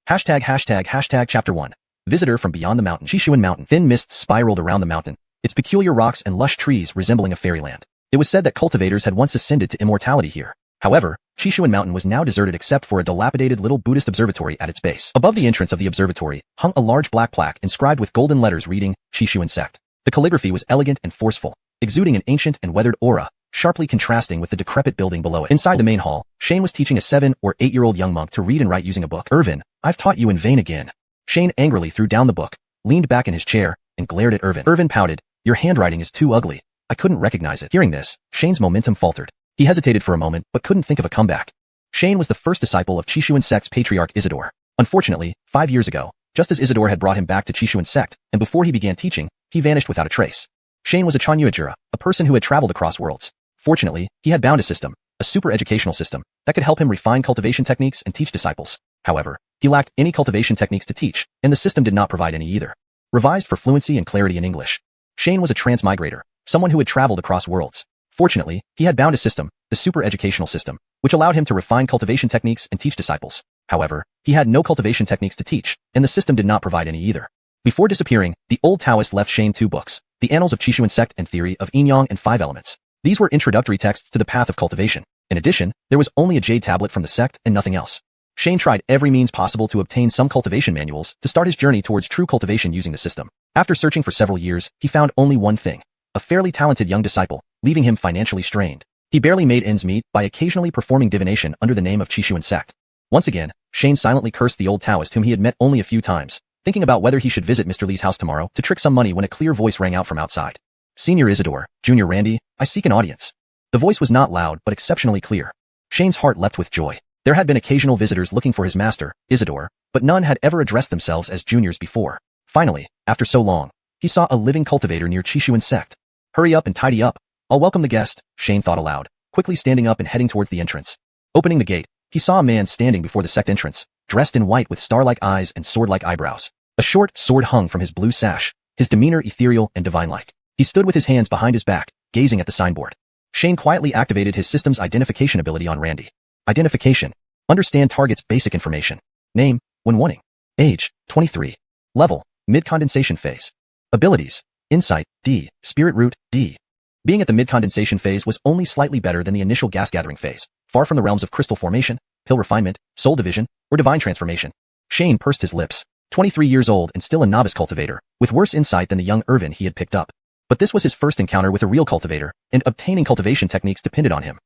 Chapter 1. Visitor from beyond the mountain. Xiuxian Mountain. Thin mists spiraled around the mountain, its peculiar rocks and lush trees resembling a fairyland. It was said that cultivators had once ascended to immortality here. However, Xiuxian Mountain was now deserted except for a dilapidated little Buddhist observatory at its base. Above the entrance of the observatory hung a large black plaque inscribed with golden letters reading, Xiuxian Sect. The calligraphy was elegant and forceful, exuding an ancient and weathered aura, sharply contrasting with the decrepit building below it. Inside the main hall, Shane was teaching a 7- or 8-year-old young monk to read and write using a book. Irvin, I've taught you in vain again. Shane angrily threw down the book, leaned back in his chair, and glared at Irvin. Irvin pouted, your handwriting is too ugly. I couldn't recognize it. Hearing this, Shane's momentum faltered. He hesitated for a moment, but couldn't think of a comeback. Shane was the first disciple of Xiuxian Sect's patriarch Isidore. Unfortunately, 5 years ago, just as Isidore had brought him back to Xiuxian Sect, and before he began teaching, he vanished without a trace. Shane was a xuanhuan, a person who had traveled across worlds. Fortunately, he had bound a system, a super educational system, that could help him refine cultivation techniques and teach disciples. However, he lacked any cultivation techniques to teach, and the system did not provide any either. Revised for fluency and clarity in English. Shane was a transmigrator, someone who had traveled across worlds. Fortunately, he had bound a system, the super educational system, which allowed him to refine cultivation techniques and teach disciples. However, he had no cultivation techniques to teach, and the system did not provide any either. Before disappearing, the old Taoist left Shane 2 books, The Annals of Xiuxian Sect and Theory of Yin-Yang and 5 Elements. These were introductory texts to the path of cultivation. In addition, there was only a jade tablet from the sect and nothing else. Shane tried every means possible to obtain some cultivation manuals to start his journey towards true cultivation using the system. After searching for several years, he found only one thing: a fairly talented young disciple, leaving him financially strained. He barely made ends meet by occasionally performing divination under the name of Xiuxian Sect. Once again, Shane silently cursed the old Taoist whom he had met only a few times, thinking about whether he should visit Mr. Lee's house tomorrow to trick some money when a clear voice rang out from outside. Senior Isidore, Junior Randy, I seek an audience. The voice was not loud but exceptionally clear. Shane's heart leapt with joy. There had been occasional visitors looking for his master, Isidore, but none had ever addressed themselves as juniors before. Finally, after so long, he saw a living cultivator near Xiuxian Sect. Hurry up and tidy up. I'll welcome the guest, Shane thought aloud, quickly standing up and heading towards the entrance. Opening the gate, he saw a man standing before the sect entrance, dressed in white with star-like eyes and sword-like eyebrows. A short sword hung from his blue sash, his demeanor ethereal and divine-like. He stood with his hands behind his back, gazing at the signboard. Shane quietly activated his system's identification ability on Randy. Identification. Understand target's basic information. Name, when wanting. Age, 23. Level, mid-condensation phase. Abilities, Insight, D, Spirit Root, D. Being at the mid-condensation phase was only slightly better than the initial gas-gathering phase, far from the realms of crystal formation, pill refinement, soul division, or divine transformation. Shane pursed his lips. 23 years old and still a novice cultivator, with worse insight than the young Irvin he had picked up. But this was his first encounter with a real cultivator, and obtaining cultivation techniques depended on him.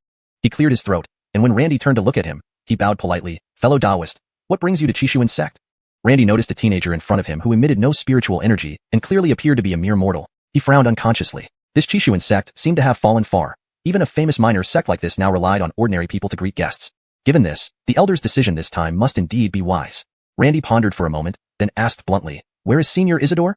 He cleared his throat, and when Randy turned to look at him, he bowed politely. Fellow Taoist, what brings you to Xiuxian Sect? Randy noticed a teenager in front of him who emitted no spiritual energy and clearly appeared to be a mere mortal. He frowned unconsciously. This Xiuxian Sect seemed to have fallen far. Even a famous minor sect like this now relied on ordinary people to greet guests. Given this, the elder's decision this time must indeed be wise. Randy pondered for a moment, then asked bluntly, where is Senior Isidore?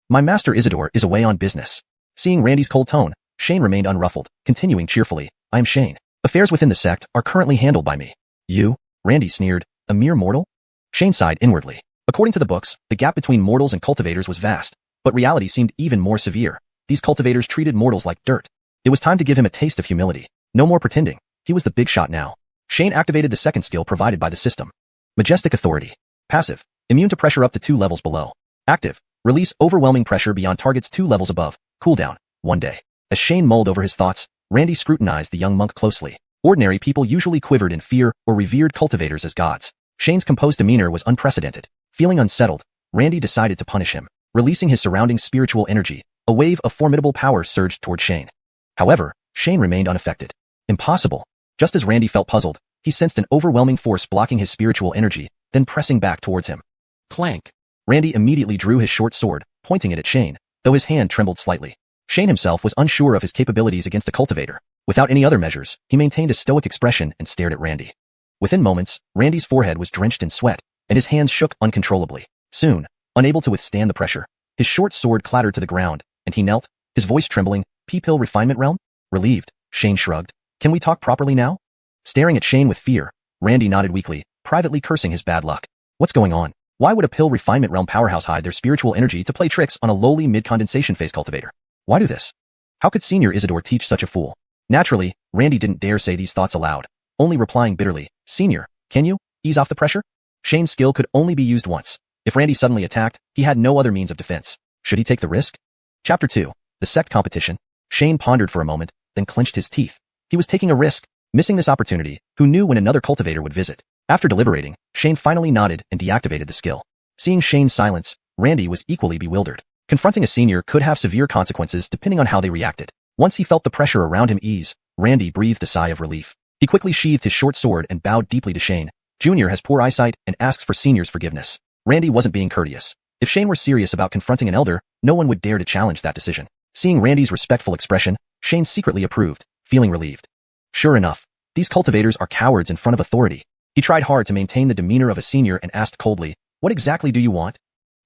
My master Isidore is away on business. Seeing Randy's cold tone, Shane remained unruffled, continuing cheerfully, I am Shane. Affairs within the sect are currently handled by me. You? Randy sneered, a mere mortal? Shane sighed inwardly. According to the books, the gap between mortals and cultivators was vast, but reality seemed even more severe. These cultivators treated mortals like dirt. It was time to give him a taste of humility. No more pretending. He was the big shot now. Shane activated the second skill provided by the system. Majestic Authority. Passive. Immune to pressure up to 2 levels below. Active. Release overwhelming pressure beyond targets 2 levels above. Cooldown. 1 day. As Shane mulled over his thoughts, Randy scrutinized the young monk closely. Ordinary people usually quivered in fear or revered cultivators as gods. Shane's composed demeanor was unprecedented. Feeling unsettled, Randy decided to punish him. Releasing his surrounding spiritual energy, a wave of formidable power surged toward Shane. However, Shane remained unaffected. Impossible. Just as Randy felt puzzled, he sensed an overwhelming force blocking his spiritual energy, then pressing back towards him. Clank. Randy immediately drew his short sword, pointing it at Shane, though his hand trembled slightly. Shane himself was unsure of his capabilities against a cultivator. Without any other measures, he maintained a stoic expression and stared at Randy. Within moments, Randy's forehead was drenched in sweat, and his hands shook uncontrollably. Soon, unable to withstand the pressure, his short sword clattered to the ground, and he knelt, his voice trembling. P-Pill Refinement Realm? Relieved, Shane shrugged. Can we talk properly now? Staring at Shane with fear, Randy nodded weakly, privately cursing his bad luck. What's going on? Why would a Pill Refinement Realm powerhouse hide their spiritual energy to play tricks on a lowly mid-condensation phase cultivator? Why do this? How could Senior Isidore teach such a fool? Naturally, Randy didn't dare say these thoughts aloud, only replying bitterly, Senior, can you ease off the pressure? Shane's skill could only be used once. If Randy suddenly attacked, he had no other means of defense. Should he take the risk? Chapter 2. The Sect Competition. Shane pondered for a moment, then clenched his teeth. He was taking a risk, missing this opportunity. Who knew when another cultivator would visit? After deliberating, Shane finally nodded and deactivated the skill. Seeing Shane's silence, Randy was equally bewildered. Confronting a senior could have severe consequences depending on how they reacted. Once he felt the pressure around him ease, Randy breathed a sigh of relief. He quickly sheathed his short sword and bowed deeply to Shane. Junior has poor eyesight and asks for senior's forgiveness. Randy wasn't being courteous. If Shane were serious about confronting an elder, no one would dare to challenge that decision. Seeing Randy's respectful expression, Shane secretly approved, feeling relieved. Sure enough, these cultivators are cowards in front of authority. He tried hard to maintain the demeanor of a senior and asked coldly, "What exactly do you want?"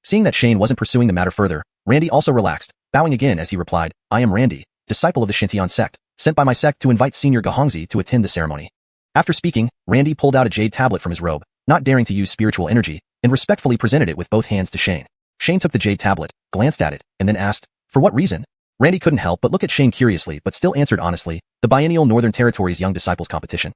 Seeing that Shane wasn't pursuing the matter further, Randy also relaxed, bowing again as he replied, "I am Randy, disciple of the Xiuxian sect, sent by my sect to invite Senior Gahongzi to attend the ceremony." After speaking, Randy pulled out a jade tablet from his robe, not daring to use spiritual energy, and respectfully presented it with both hands to Shane. Shane took the jade tablet, glanced at it, and then asked, "For what reason?" Randy couldn't help but look at Shane curiously but still answered honestly, "The biennial Northern Territories Young Disciples competition."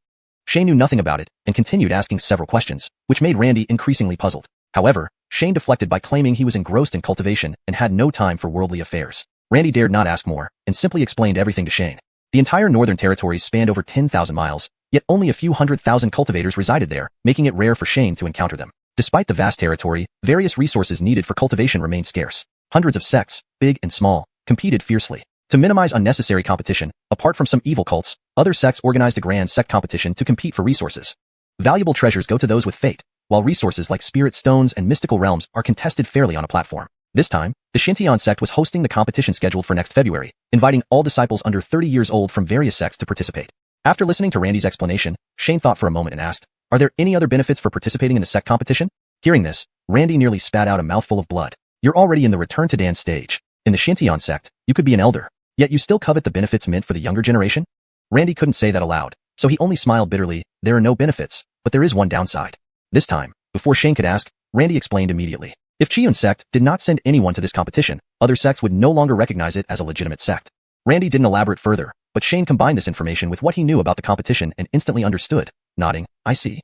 Shane knew nothing about it and continued asking several questions, which made Randy increasingly puzzled. However, Shane deflected by claiming he was engrossed in cultivation and had no time for worldly affairs. Randy dared not ask more and simply explained everything to Shane. The entire Northern Territories spanned over 10,000 miles, yet only a few 100,000 cultivators resided there, making it rare for Shane to encounter them. Despite the vast territory, various resources needed for cultivation remained scarce. Hundreds of sects, big and small, competed fiercely. To minimize unnecessary competition, apart from some evil cults, other sects organized a grand sect competition to compete for resources. Valuable treasures go to those with fate, while resources like spirit stones and mystical realms are contested fairly on a platform. This time, the Xiuxian sect was hosting the competition scheduled for next February, inviting all disciples under 30 years old from various sects to participate. After listening to Randy's explanation, Shane thought for a moment and asked, "Are there any other benefits for participating in the sect competition?" Hearing this, Randy nearly spat out a mouthful of blood. "You're already in the return to Dan stage. In the Xiuxian sect, you could be an elder, yet you still covet the benefits meant for the younger generation?" Randy couldn't say that aloud, so he only smiled bitterly. "There are no benefits, but there is one downside." This time, before Shane could ask, Randy explained immediately. If Xiuxian sect did not send anyone to this competition, other sects would no longer recognize it as a legitimate sect. Randy didn't elaborate further, but Shane combined this information with what he knew about the competition and instantly understood, nodding, "I see."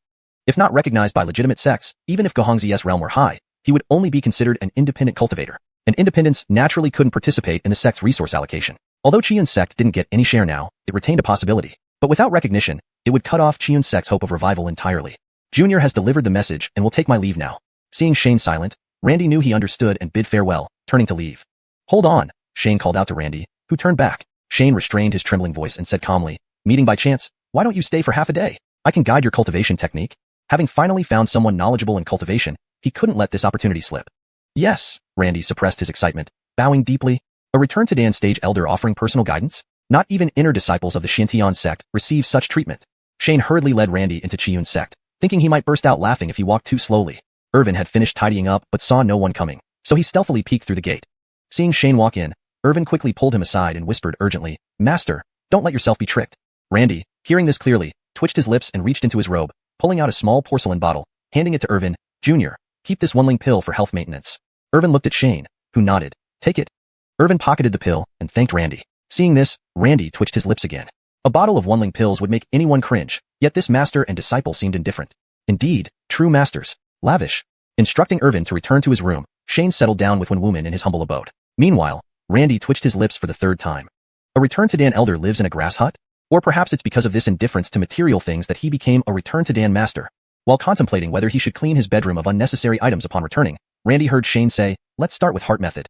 If not recognized by legitimate sects, even if Gahongzi's realm were high, he would only be considered an independent cultivator. And independents naturally couldn't participate in the sect's resource allocation. Although Xiuxian sect didn't get any share now, it retained a possibility. But without recognition, it would cut off Xiuxian sect's hope of revival entirely. Junior has delivered the message and will take my leave now. Seeing Shane silent, Randy knew he understood and bid farewell, turning to leave. "Hold on," Shane called out to Randy, who turned back. Shane restrained his trembling voice and said calmly, "Meeting by chance, why don't you stay for half a day? I can guide your cultivation technique." Having finally found someone knowledgeable in cultivation, he couldn't let this opportunity slip. "Yes," Randy suppressed his excitement, bowing deeply. A return to Dan stage elder offering personal guidance? Not even inner disciples of the Xiuxian sect receive such treatment. Shane hurriedly led Randy into Xiuxian sect, thinking he might burst out laughing if he walked too slowly. Irvin had finished tidying up but saw no one coming, so he stealthily peeked through the gate. Seeing Shane walk in, Irvin quickly pulled him aside and whispered urgently, "Master, don't let yourself be tricked." Randy, hearing this clearly, twitched his lips and reached into his robe, pulling out a small porcelain bottle, handing it to Irvin. "Junior, keep this one-ling pill for health maintenance." Irvin looked at Shane, who nodded. "Take it." Irvin pocketed the pill and thanked Randy. Seeing this, Randy twitched his lips again. A bottle of one-ling pills would make anyone cringe, yet this master and disciple seemed indifferent. Indeed, true masters. Lavish. Instructing Irvin to return to his room, Shane settled down with one woman in his humble abode. Meanwhile, Randy twitched his lips for the third time. A return to Dan elder lives in a grass hut? Or perhaps it's because of this indifference to material things that he became a return to Dan master. While contemplating whether he should clean his bedroom of unnecessary items upon returning, Randy heard Shane say, "Let's start with heart method."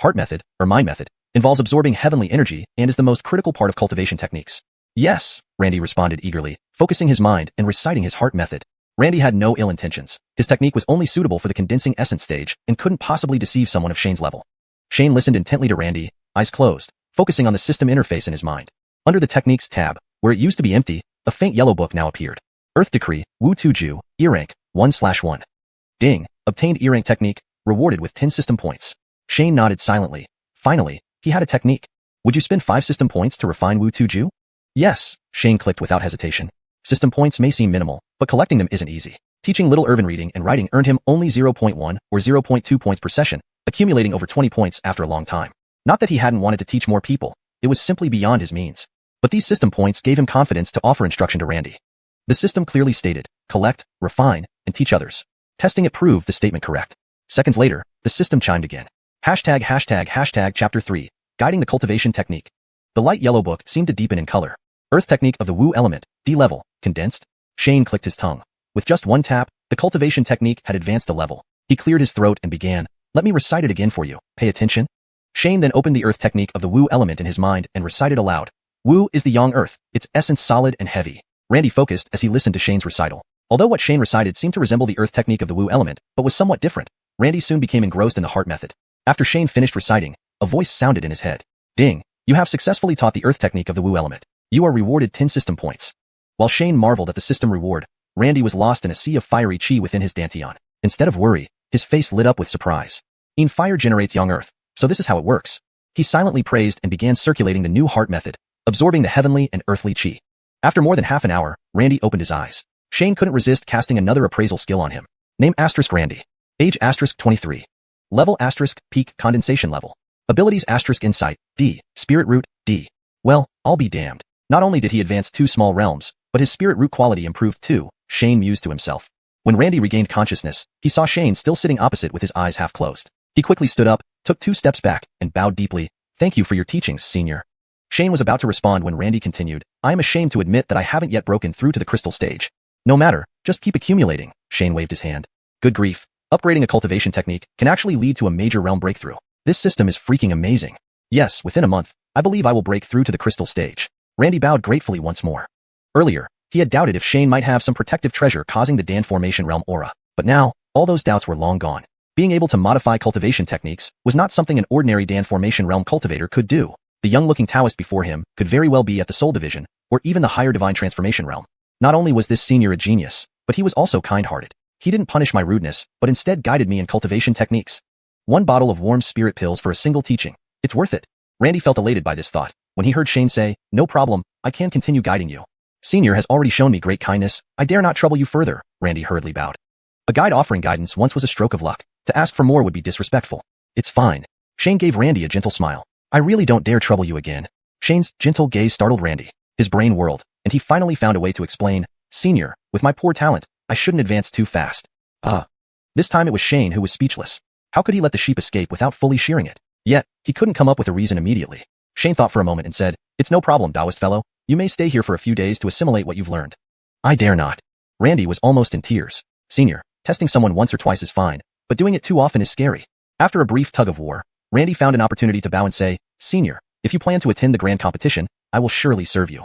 Heart method, or mind method, involves absorbing heavenly energy and is the most critical part of cultivation techniques. "Yes," Randy responded eagerly, focusing his mind and reciting his heart method. Randy had no ill intentions. His technique was only suitable for the condensing essence stage and couldn't possibly deceive someone of Shane's level. Shane listened intently to Randy, eyes closed, focusing on the system interface in his mind. Under the Techniques tab, where it used to be empty, a faint yellow book now appeared. Earth Decree, Wu Tuju, E rank, 1/1. Ding, obtained E rank technique, rewarded with 10 system points. Shane nodded silently. Finally, he had a technique. Would you spend 5 system points to refine Wu Tuju? Yes, Shane clicked without hesitation. System points may seem minimal, but collecting them isn't easy. Teaching little Irvin reading and writing earned him only 0.1 or 0.2 points per session, accumulating over 20 points after a long time. Not that he hadn't wanted to teach more people, it was simply beyond his means. But these system points gave him confidence to offer instruction to Randy. The system clearly stated, collect, refine, and teach others. Testing it proved the statement correct. Seconds later, the system chimed again. #####, Chapter 3, Guiding the Cultivation Technique. The light yellow book seemed to deepen in color. Earth Technique of the Wu Element, D level, condensed. Shane clicked his tongue. With just one tap, the cultivation technique had advanced a level. He cleared his throat and began. Let me recite it again for you. Pay attention. Shane then opened the Earth Technique of the Wu Element in his mind and recited aloud. Wu is the yang earth, its essence solid and heavy. Randy focused as he listened to Shane's recital. Although what Shane recited seemed to resemble the Earth Technique of the Wu Element, but was somewhat different, Randy soon became engrossed in the heart method. After Shane finished reciting, a voice sounded in his head. Ding! You have successfully taught the Earth Technique of the Wu Element. You are rewarded 10 system points. While Shane marveled at the system reward, Randy was lost in a sea of fiery chi within his dantian. Instead of worry, his face lit up with surprise. Fire generates yang earth, so this is how it works. He silently praised and began circulating the new heart method, absorbing the heavenly and earthly chi. After more than half an hour, Randy opened his eyes. Shane couldn't resist casting another appraisal skill on him. Name * Randy. Age * 23. Level * peak condensation level. Abilities * insight, D. Spirit root, D. Well, I'll be damned. Not only did he advance 2 small realms, but his spirit root quality improved too, Shane mused to himself. When Randy regained consciousness, he saw Shane still sitting opposite with his eyes half closed. He quickly stood up, took 2 steps back, and bowed deeply. Thank you for your teachings, senior. Shane was about to respond when Randy continued. I am ashamed to admit that I haven't yet broken through to the crystal stage. No matter, just keep accumulating, Shane waved his hand. Good grief. Upgrading a cultivation technique can actually lead to a major realm breakthrough. This system is freaking amazing. Yes, within a month, I believe I will break through to the crystal stage. Randy bowed gratefully once more. Earlier, he had doubted if Shane might have some protective treasure causing the Dan formation realm aura. But now, all those doubts were long gone. Being able to modify cultivation techniques was not something an ordinary Dan formation realm cultivator could do. The young-looking Taoist before him could very well be at the Soul Division, or even the higher divine transformation realm. Not only was this senior a genius, but he was also kind-hearted. He didn't punish my rudeness, but instead guided me in cultivation techniques. 1 bottle of warm spirit pills for a single teaching. It's worth it. Randy felt elated by this thought. When he heard Shane say, no problem, I can continue guiding you. Senior has already shown me great kindness. I dare not trouble you further, Randy hurriedly bowed. A guide offering guidance once was a stroke of luck. To ask for more would be disrespectful. It's fine. Shane gave Randy a gentle smile. I really don't dare trouble you again. Shane's gentle gaze startled Randy. His brain whirled, and he finally found a way to explain. Senior, with my poor talent, I shouldn't advance too fast. This time it was Shane who was speechless. How could he let the sheep escape without fully shearing it? Yet, he couldn't come up with a reason immediately. Shane thought for a moment and said, It's no problem, Taoist fellow. You may stay here for a few days to assimilate what you've learned. I dare not. Randy was almost in tears. Senior, testing someone once or twice is fine, but doing it too often is scary. After a brief tug of war, Randy found an opportunity to bow and say, Senior, if you plan to attend the grand competition, I will surely serve you.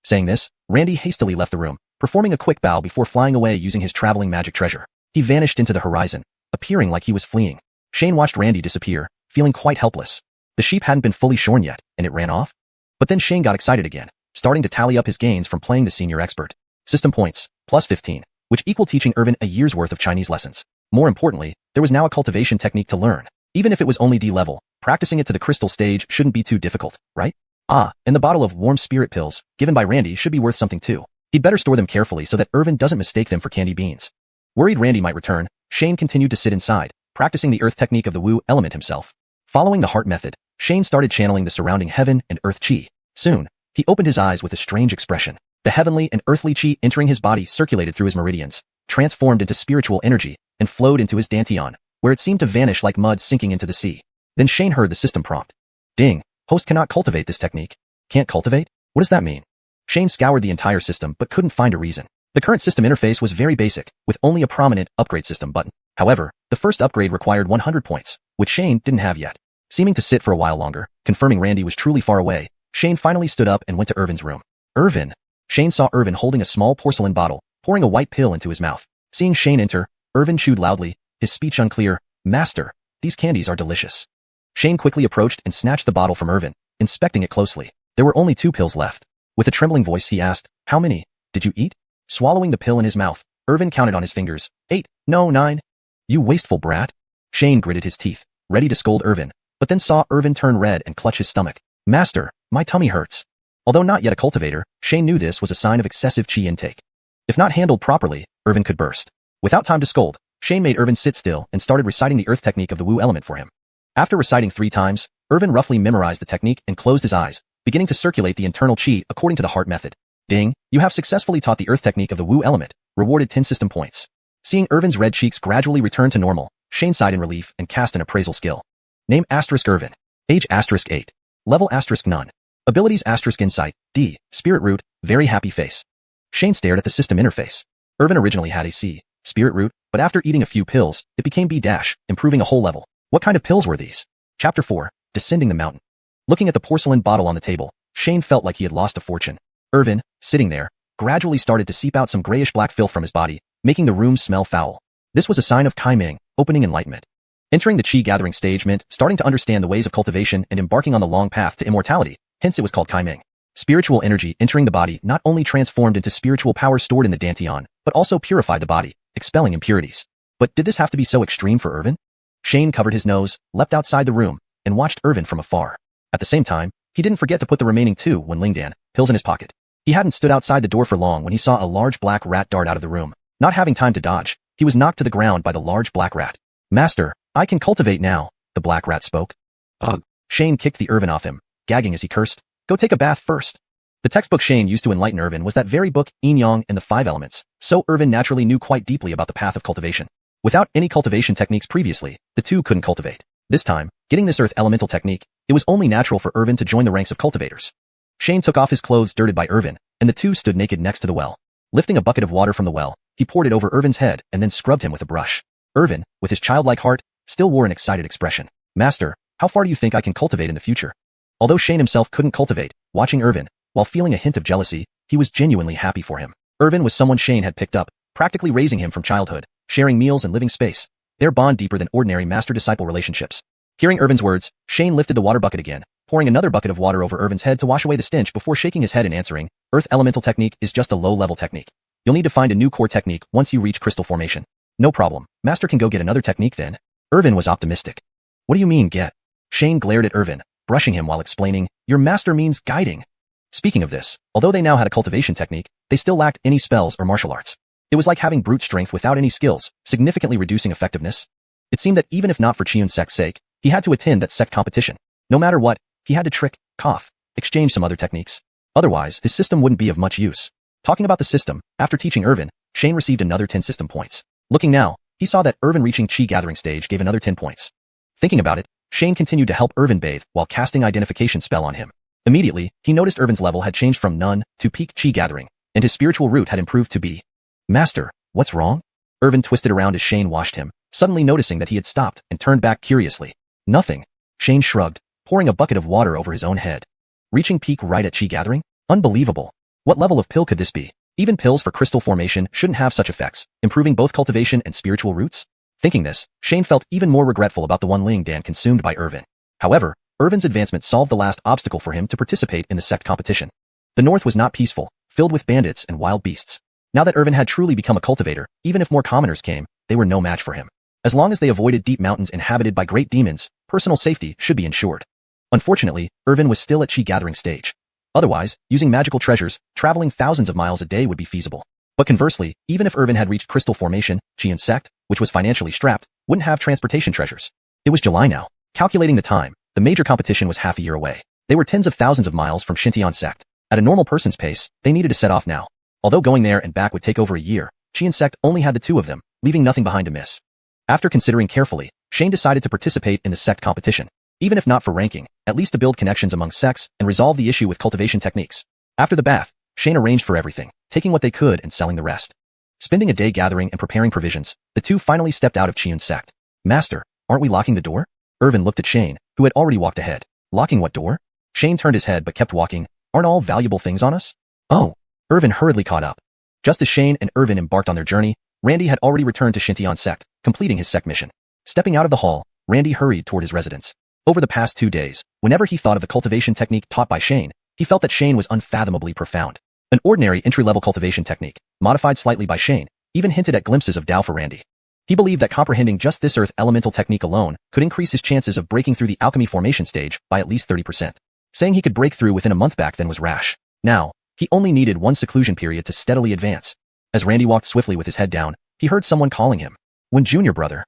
Saying this, Randy hastily left the room, performing a quick bow before flying away using his traveling magic treasure. He vanished into the horizon, appearing like he was fleeing. Shane watched Randy disappear, feeling quite helpless. The sheep hadn't been fully shorn yet, and it ran off? But then Shane got excited again, starting to tally up his gains from playing the senior expert. System points, plus 15, which equal teaching Irvin a year's worth of Chinese lessons. More importantly, there was now a cultivation technique to learn. Even if it was only D level, practicing it to the crystal stage shouldn't be too difficult, right? And the bottle of warm spirit pills, given by Randy, should be worth something too. He'd better store them carefully so that Irvin doesn't mistake them for candy beans. Worried Randy might return, Shane continued to sit inside, practicing the earth technique of the Wu element himself. Following the heart method, Shane started channeling the surrounding heaven and earth chi. Soon, he opened his eyes with a strange expression. The heavenly and earthly chi entering his body circulated through his meridians, transformed into spiritual energy, and flowed into his dantian, where it seemed to vanish like mud sinking into the sea. Then Shane heard the system prompt. Ding, host cannot cultivate this technique. Can't cultivate? What does that mean? Shane scoured the entire system but couldn't find a reason. The current system interface was very basic, with only a prominent upgrade system button. However, the first upgrade required 100 points, which Shane didn't have yet. Seeming to sit for a while longer, confirming Randy was truly far away, Shane finally stood up and went to Irvin's room. Irvin. Shane saw Irvin holding a small porcelain bottle, pouring a white pill into his mouth. Seeing Shane enter, Irvin chewed loudly, his speech unclear. Master, these candies are delicious. Shane quickly approached and snatched the bottle from Irvin, inspecting it closely. There were only 2 pills left. With a trembling voice he asked, How many did you eat? Swallowing the pill in his mouth, Irvin counted on his fingers. 8, no 9. You wasteful brat. Shane gritted his teeth, ready to scold Irvin, but then saw Irvin turn red and clutch his stomach. Master, my tummy hurts. Although not yet a cultivator, Shane knew this was a sign of excessive chi intake. If not handled properly, Irvin could burst. Without time to scold, Shane made Irvin sit still and started reciting the earth technique of the Wu element for him. After reciting 3 times, Irvin roughly memorized the technique and closed his eyes, beginning to circulate the internal chi according to the heart method. Ding, you have successfully taught the earth technique of the Wu element, rewarded 10 system points. Seeing Irvin's red cheeks gradually return to normal, Shane sighed in relief and cast an appraisal skill. Name Irvin. Age 8. Level none. Abilities Insight, D, Spirit Root, very happy face. Shane stared at the system interface. Irvin originally had a C, Spirit Root, but after eating a few pills, it became B-, improving a whole level. What kind of pills were these? Chapter 4, Descending the Mountain. Looking at the porcelain bottle on the table, Shane felt like he had lost a fortune. Irvin, sitting there, gradually started to seep out some grayish-black filth from his body, making the room smell foul. This was a sign of Kaiming, opening enlightenment. Entering the chi-gathering stage meant starting to understand the ways of cultivation and embarking on the long path to immortality, hence it was called Kaiming. Spiritual energy entering the body not only transformed into spiritual power stored in the dantian, but also purified the body, expelling impurities. But did this have to be so extreme for Irvin? Shane covered his nose, leapt outside the room, and watched Irvin from afar. At the same time, he didn't forget to put the remaining 2 Wenlingdan pills in his pocket. He hadn't stood outside the door for long when he saw a large black rat dart out of the room. Not having time to dodge, he was knocked to the ground by the large black rat. Master, I can cultivate now, the black rat spoke. Ugh. Shane kicked the Irvin off him, gagging as he cursed. Go take a bath first. The textbook Shane used to enlighten Irvin was that very book, Yin Yang and the 5 Elements, so Irvin naturally knew quite deeply about the path of cultivation. Without any cultivation techniques previously, the two couldn't cultivate. This time, getting this earth elemental technique, it was only natural for Irvin to join the ranks of cultivators. Shane took off his clothes dirted by Irvin, and the two stood naked next to the well. Lifting a bucket of water from the well, he poured it over Irvin's head and then scrubbed him with a brush. Irvin, with his childlike heart, still wore an excited expression. Master, how far do you think I can cultivate in the future? Although Shane himself couldn't cultivate, watching Irvin, while feeling a hint of jealousy, he was genuinely happy for him. Irvin was someone Shane had picked up, practically raising him from childhood, sharing meals and living space. Their bond deeper than ordinary master-disciple relationships. Hearing Irvin's words, Shane lifted the water bucket again, pouring another bucket of water over Irvin's head to wash away the stench before shaking his head and answering, Earth Elemental Technique is just a low-level technique. You'll need to find a new core technique once you reach crystal formation. No problem, Master can go get another technique then. Irvin was optimistic. What do you mean get? Shane glared at Irvin, brushing him while explaining, your master means guiding. Speaking of this, although they now had a cultivation technique, they still lacked any spells or martial arts. It was like having brute strength without any skills, significantly reducing effectiveness. It seemed that even if not for Xiuxian sect's sake, he had to attend that sect competition. No matter what, he had to trick, cough, exchange some other techniques. Otherwise, his system wouldn't be of much use. Talking about the system, after teaching Irvin, Shane received another 10 system points. Looking now, he saw that Irvin reaching Chi gathering stage gave another 10 points. Thinking about it, Shane continued to help Irvin bathe while casting identification spell on him. Immediately, he noticed Irvin's level had changed from none to peak Chi gathering, and his spiritual root had improved to B. Master, what's wrong? Irvin twisted around as Shane washed him, suddenly noticing that he had stopped and turned back curiously. Nothing. Shane shrugged, pouring a bucket of water over his own head. Reaching peak right at Chi gathering? Unbelievable. What level of pill could this be? Even pills for crystal formation shouldn't have such effects, improving both cultivation and spiritual roots? Thinking this, Shane felt even more regretful about the Wenlingdan consumed by Irvin. However, Irvin's advancement solved the last obstacle for him to participate in the sect competition. The north was not peaceful, filled with bandits and wild beasts. Now that Irvin had truly become a cultivator, even if more commoners came, they were no match for him. As long as they avoided deep mountains inhabited by great demons, personal safety should be ensured. Unfortunately, Irvin was still at Chi gathering stage. Otherwise, using magical treasures, traveling thousands of miles a day would be feasible. But conversely, even if Irvin had reached crystal formation, Xiuxian sect, which was financially strapped, wouldn't have transportation treasures. It was July now. Calculating the time, the major competition was half a year away. They were tens of thousands of miles from Xiuxian sect. At a normal person's pace, they needed to set off now. Although going there and back would take over a year, Xiuxian sect only had the two of them, leaving nothing behind to miss. After considering carefully, Shane decided to participate in the sect competition. Even if not for ranking, at least to build connections among sects and resolve the issue with cultivation techniques. After the bath, Shane arranged for everything, taking what they could and selling the rest. Spending a day gathering and preparing provisions, the two finally stepped out of Xiuxian sect. Master, aren't we locking the door? Irvin looked at Shane, who had already walked ahead. Locking what door? Shane turned his head but kept walking. Aren't all valuable things on us? Oh. Irvin hurriedly caught up. Just as Shane and Irvin embarked on their journey, Randy had already returned to Xiuxian sect, completing his sect mission. Stepping out of the hall, Randy hurried toward his residence. Over the past 2 days, whenever he thought of the cultivation technique taught by Shane, he felt that Shane was unfathomably profound. An ordinary entry-level cultivation technique, modified slightly by Shane, even hinted at glimpses of Tao for Randy. He believed that comprehending just this earth elemental technique alone could increase his chances of breaking through the alchemy formation stage by at least 30%. Saying he could break through within a month back then was rash. Now, he only needed one seclusion period to steadily advance. As Randy walked swiftly with his head down, he heard someone calling him. When Junior brother.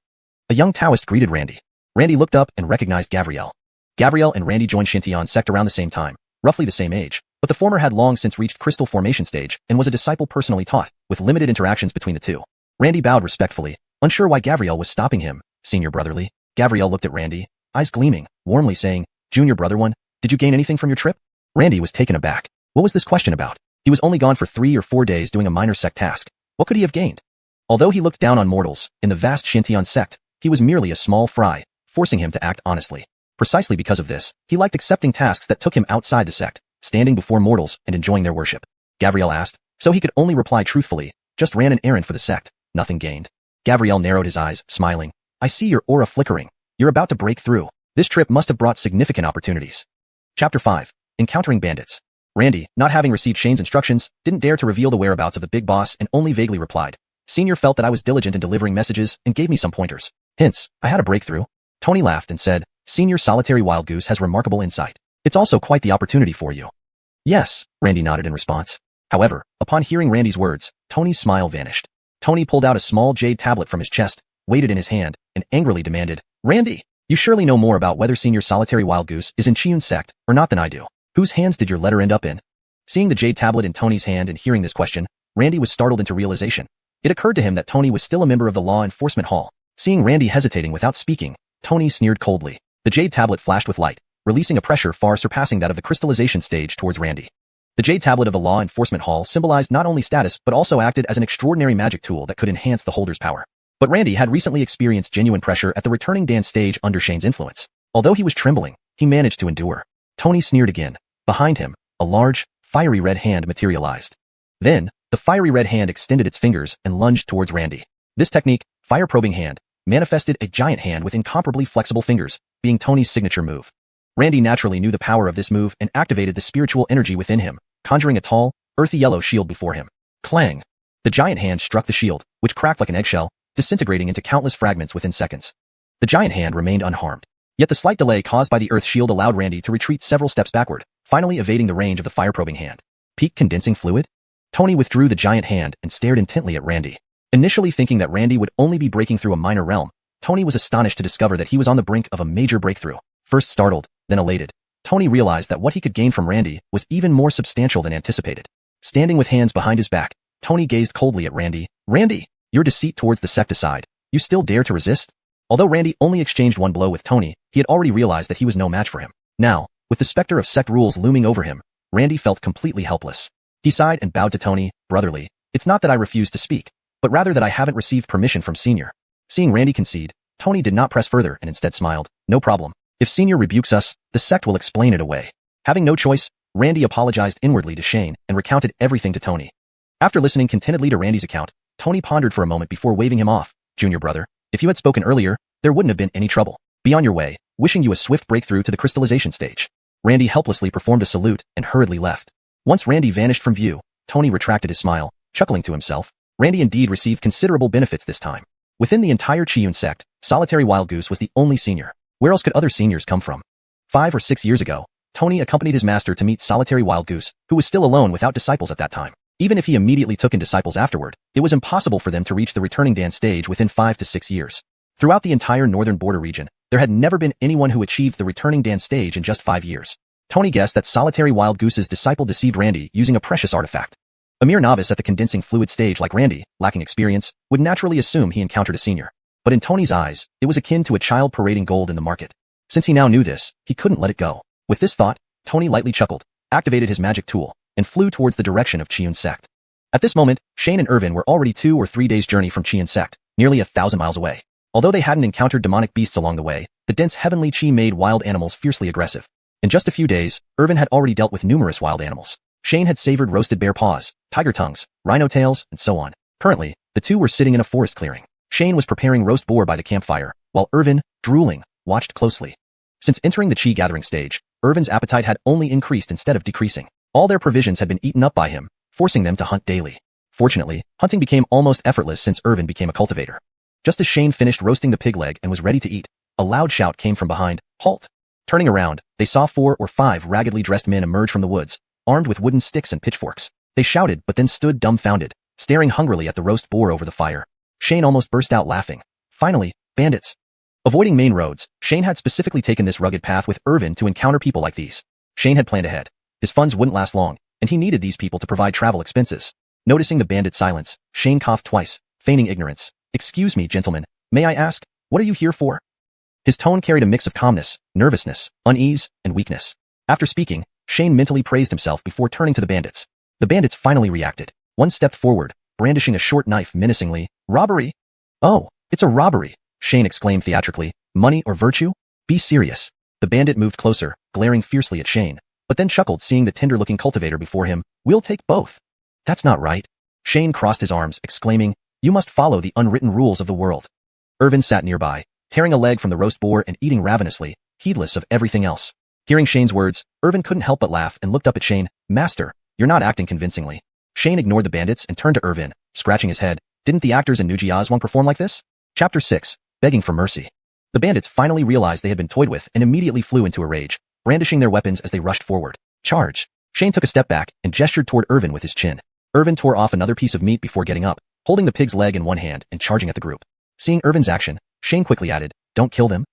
A young Taoist greeted Randy. Randy looked up and recognized Gabrielle. Gabrielle and Randy joined Xiuxian sect around the same time, roughly the same age, but the former had long since reached crystal formation stage and was a disciple personally taught, with limited interactions between the two. Randy bowed respectfully, unsure why Gavriel was stopping him. Senior brotherly. Gavriel looked at Randy, eyes gleaming, warmly saying, Junior brother one, did you gain anything from your trip? Randy was taken aback. What was this question about? He was only gone for 3 or 4 days doing a minor sect task. What could he have gained? Although he looked down on mortals, in the vast Xiuxian sect, he was merely a small fry, forcing him to act honestly. Precisely because of this, he liked accepting tasks that took him outside the sect, standing before mortals and enjoying their worship. Gavriel asked, so he could only reply truthfully, just ran an errand for the sect, nothing gained. Gavriel narrowed his eyes, smiling. I see your aura flickering. You're about to break through. This trip must have brought significant opportunities. Chapter 5. Encountering bandits. Randy, not having received Shane's instructions, didn't dare to reveal the whereabouts of the big boss and only vaguely replied. Senior felt that I was diligent in delivering messages and gave me some pointers. Hints, I had a breakthrough. Tony laughed and said, Senior Solitary Wild Goose has remarkable insight. It's also quite the opportunity for you. Yes, Randy nodded in response. However, upon hearing Randy's words, Tony's smile vanished. Tony pulled out a small jade tablet from his chest, weighed it in his hand, and angrily demanded, Randy, you surely know more about whether Senior Solitary Wild Goose is in Xiuxian sect or not than I do. Whose hands did your letter end up in? Seeing the jade tablet in Tony's hand and hearing this question, Randy was startled into realization. It occurred to him that Tony was still a member of the law enforcement hall. Seeing Randy hesitating without speaking, Tony sneered coldly. The jade tablet flashed with light, releasing a pressure far surpassing that of the crystallization stage towards Randy. The jade tablet of the law enforcement hall symbolized not only status but also acted as an extraordinary magic tool that could enhance the holder's power. But Randy had recently experienced genuine pressure at the returning dance stage under Shane's influence. Although he was trembling, he managed to endure. Tony sneered again. Behind him, a large, fiery red hand materialized. Then, the fiery red hand extended its fingers and lunged towards Randy. This technique, fire probing hand, manifested a giant hand with incomparably flexible fingers, being Tony's signature move. Randy naturally knew the power of this move and activated the spiritual energy within him, conjuring a tall, earthy yellow shield before him. Clang! The giant hand struck the shield, which cracked like an eggshell, disintegrating into countless fragments within seconds. The giant hand remained unharmed. Yet the slight delay caused by the earth shield allowed Randy to retreat several steps backward, finally evading the range of the fire-probing hand. Peak condensing fluid? Tony withdrew the giant hand and stared intently at Randy. Initially thinking that Randy would only be breaking through a minor realm, Tony was astonished to discover that he was on the brink of a major breakthrough. First startled, then elated, Tony realized that what he could gain from Randy was even more substantial than anticipated. Standing with hands behind his back, Tony gazed coldly at Randy. Randy, your deceit towards the sect aside, you still dare to resist? Although Randy only exchanged one blow with Tony, he had already realized that he was no match for him. Now, with the specter of sect rules looming over him, Randy felt completely helpless. He sighed and bowed to Tony, brotherly. It's not that I refuse to speak, but rather that I haven't received permission from Senior. Seeing Randy concede, Tony did not press further and instead smiled. No problem. If Senior rebukes us, the sect will explain it away. Having no choice, Randy apologized inwardly to Shane and recounted everything to Tony. After listening contentedly to Randy's account, Tony pondered for a moment before waving him off. Junior brother, if you had spoken earlier, there wouldn't have been any trouble. Be on your way, wishing you a swift breakthrough to the crystallization stage. Randy helplessly performed a salute and hurriedly left. Once Randy vanished from view, Tony retracted his smile, chuckling to himself. Randy indeed received considerable benefits this time. Within the entire Xiuxian sect, Solitary Wild Goose was the only senior. Where else could other seniors come from? 5 or 6 years ago, Tony accompanied his master to meet Solitary Wild Goose, who was still alone without disciples at that time. Even if he immediately took in disciples afterward, it was impossible for them to reach the returning dance stage within 5 to 6 years. Throughout the entire northern border region, there had never been anyone who achieved the returning dance stage in just 5 years. Tony guessed that Solitary Wild Goose's disciple deceived Randy using a precious artifact. A mere novice at the condensing fluid stage like Randy, lacking experience, would naturally assume he encountered a senior. But in Tony's eyes, it was akin to a child parading gold in the market. Since he now knew this, he couldn't let it go. With this thought, Tony lightly chuckled, activated his magic tool, and flew towards the direction of Xiuxian sect. At this moment, Shane and Irvin were already 2 or 3 days' journey from Xiuxian sect, nearly 1,000 miles away. Although they hadn't encountered demonic beasts along the way, the dense heavenly chi made wild animals fiercely aggressive. In just a few days, Irvin had already dealt with numerous wild animals. Shane had savored roasted bear paws, tiger tongues, rhino tails, and so on. Currently, the two were sitting in a forest clearing. Shane was preparing roast boar by the campfire, while Irvin, drooling, watched closely. Since entering the chi gathering stage, Irvin's appetite had only increased instead of decreasing. All their provisions had been eaten up by him, forcing them to hunt daily. Fortunately, hunting became almost effortless since Irvin became a cultivator. Just as Shane finished roasting the pig leg and was ready to eat, a loud shout came from behind. Halt! Turning around, they saw 4 or 5 raggedly dressed men emerge from the woods, armed with wooden sticks and pitchforks. They shouted but then stood dumbfounded, staring hungrily at the roast boar over the fire. Shane almost burst out laughing. Finally, bandits. Avoiding main roads, Shane had specifically taken this rugged path with Irvin to encounter people like these. Shane had planned ahead. His funds wouldn't last long, and he needed these people to provide travel expenses. Noticing the bandit's silence, Shane coughed twice, feigning ignorance. Excuse me, gentlemen, may I ask, what are you here for? His tone carried a mix of calmness, nervousness, unease, and weakness. After speaking, Shane mentally praised himself before turning to the bandits. The bandits finally reacted. One stepped forward, brandishing a short knife menacingly. Robbery? Oh, it's a robbery, Shane exclaimed theatrically. Money or virtue? Be serious. The bandit moved closer, glaring fiercely at Shane, but then chuckled seeing the tender-looking cultivator before him. We'll take both. That's not right. Shane crossed his arms, exclaiming, you must follow the unwritten rules of the world. Irvin sat nearby, tearing a leg from the roast boar and eating ravenously, heedless of everything else. Hearing Shane's words, Irvin couldn't help but laugh and looked up at Shane. Master, you're not acting convincingly. Shane ignored the bandits and turned to Irvin, scratching his head. Didn't the actors in New Jiazhuang perform like this? Chapter 6. Begging for mercy. The bandits finally realized they had been toyed with and immediately flew into a rage, brandishing their weapons as they rushed forward. Charge! Shane took a step back and gestured toward Irvin with his chin. Irvin tore off another piece of meat before getting up, holding the pig's leg in one hand and charging at the group. Seeing Irvin's action, Shane quickly added, don't kill them.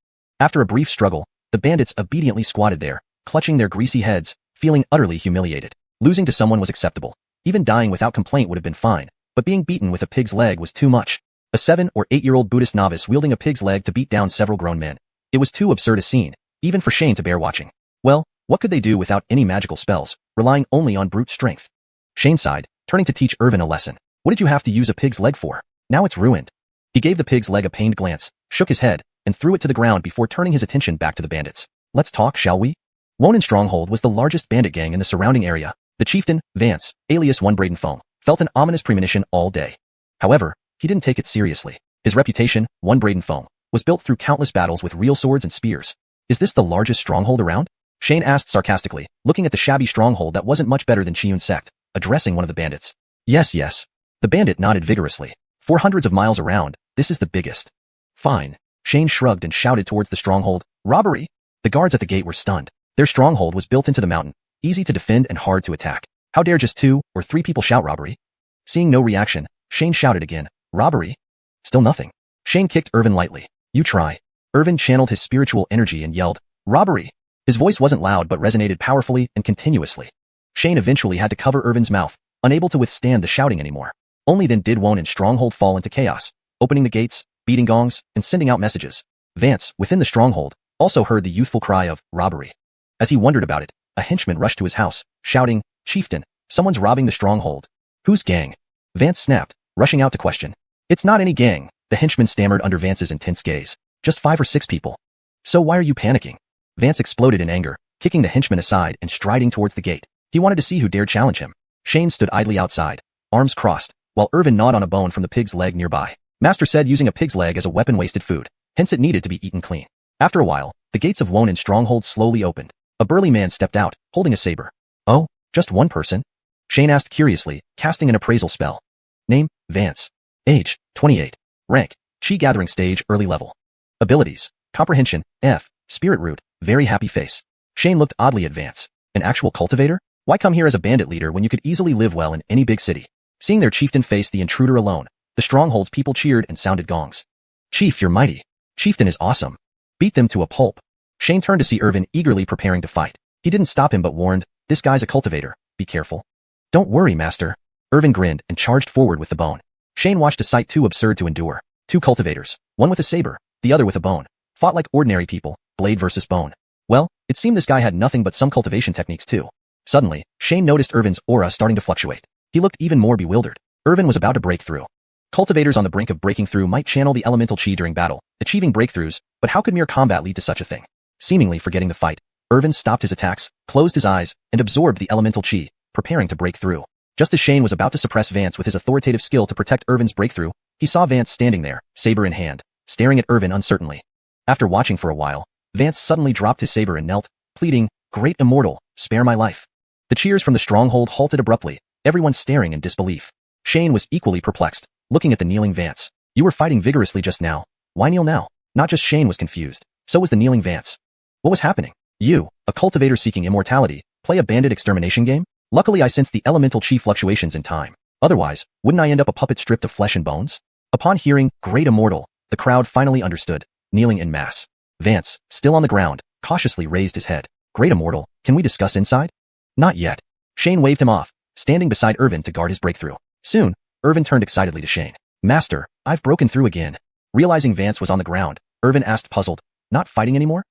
After a brief struggle, the bandits obediently squatted there, clutching their greasy heads, feeling utterly humiliated. Losing to someone was acceptable. Even dying without complaint would have been fine, but being beaten with a pig's leg was too much. A 7- or 8-year-old Buddhist novice wielding a pig's leg to beat down several grown men. It was too absurd a scene, even for Shane to bear watching. Well, what could they do without any magical spells, relying only on brute strength? Shane sighed, turning to teach Irvin a lesson. What did you have to use a pig's leg for? Now it's ruined. He gave the pig's leg a pained glance, shook his head, and threw it to the ground before turning his attention back to the bandits. Let's talk, shall we? Wonin Stronghold was the largest bandit gang in the surrounding area. The chieftain, Vance, alias One Braden Foam, felt an ominous premonition all day. However, he didn't take it seriously. His reputation, One Braden Foam, was built through countless battles with real swords and spears. Is this the largest stronghold around? Shane asked sarcastically, looking at the shabby stronghold that wasn't much better than Xiuxian sect, addressing one of the bandits. Yes. The bandit nodded vigorously. For hundreds of miles around, this is the biggest. Fine. Shane shrugged and shouted towards the stronghold. Robbery? The guards at the gate were stunned. Their stronghold was built into the mountain, easy to defend and hard to attack. How dare just 2 or 3 people shout robbery? Seeing no reaction, Shane shouted again. Robbery? Still nothing. Shane kicked Irvin lightly. You try. Irvin channeled his spiritual energy and yelled, robbery. His voice wasn't loud but resonated powerfully and continuously. Shane eventually had to cover Irvin's mouth, unable to withstand the shouting anymore. Only then did Wonin Stronghold fall into chaos, opening the gates, beating gongs, and sending out messages. Vance, within the stronghold, also heard the youthful cry of robbery. As he wondered about it, a henchman rushed to his house, shouting, Chieftain, someone's robbing the stronghold. Whose gang? Vance snapped, rushing out to question. It's not any gang, the henchman stammered under Vance's intense gaze. Just 5 or 6 people. So why are you panicking? Vance exploded in anger, kicking the henchman aside and striding towards the gate. He wanted to see who dared challenge him. Shane stood idly outside, arms crossed, while Irvin gnawed on a bone from the pig's leg nearby. Master said using a pig's leg as a weapon wasted food, hence it needed to be eaten clean. After a while, the gates of Wonin Stronghold slowly opened. A burly man stepped out, holding a saber. Oh, just one person? Shane asked curiously, casting an appraisal spell. Name, Vance. Age, 28. Rank, Chi Gathering Stage Early Level. Abilities, Comprehension, F, Spirit Root, Very Happy Face. Shane looked oddly at Vance. An actual cultivator? Why come here as a bandit leader when you could easily live well in any big city? Seeing their chieftain face the intruder alone, the stronghold's people cheered and sounded gongs. Chief, you're mighty. Chieftain is awesome. Beat them to a pulp. Shane turned to see Irvin eagerly preparing to fight. He didn't stop him but warned, this guy's a cultivator, be careful. Don't worry, master. Irvin grinned and charged forward with the bone. Shane watched a sight too absurd to endure. 2 cultivators, one with a saber, the other with a bone, fought like ordinary people, blade versus bone. Well, it seemed this guy had nothing but some cultivation techniques too. Suddenly, Shane noticed Irvin's aura starting to fluctuate. He looked even more bewildered. Irvin was about to break through. Cultivators on the brink of breaking through might channel the elemental chi during battle, achieving breakthroughs, but how could mere combat lead to such a thing? Seemingly forgetting the fight, Irvin stopped his attacks, closed his eyes, and absorbed the elemental chi, preparing to break through. Just as Shane was about to suppress Vance with his authoritative skill to protect Irvin's breakthrough, he saw Vance standing there, saber in hand, staring at Irvin uncertainly. After watching for a while, Vance suddenly dropped his saber and knelt, pleading, Great Immortal, spare my life. The cheers from the stronghold halted abruptly, everyone staring in disbelief. Shane was equally perplexed, looking at the kneeling Vance. You were fighting vigorously just now. Why kneel now? Not just Shane was confused, so was the kneeling Vance. What was happening? You, a cultivator seeking immortality, play a bandit extermination game? Luckily I sensed the elemental chi fluctuations in time. Otherwise, wouldn't I end up a puppet stripped of flesh and bones? Upon hearing, Great Immortal, the crowd finally understood, kneeling in mass. Vance, still on the ground, cautiously raised his head. Great Immortal, can we discuss inside? Not yet. Shane waved him off, standing beside Irvin to guard his breakthrough. Soon, Irvin turned excitedly to Shane. Master, I've broken through again. Realizing Vance was on the ground, Irvin asked puzzled, not fighting anymore?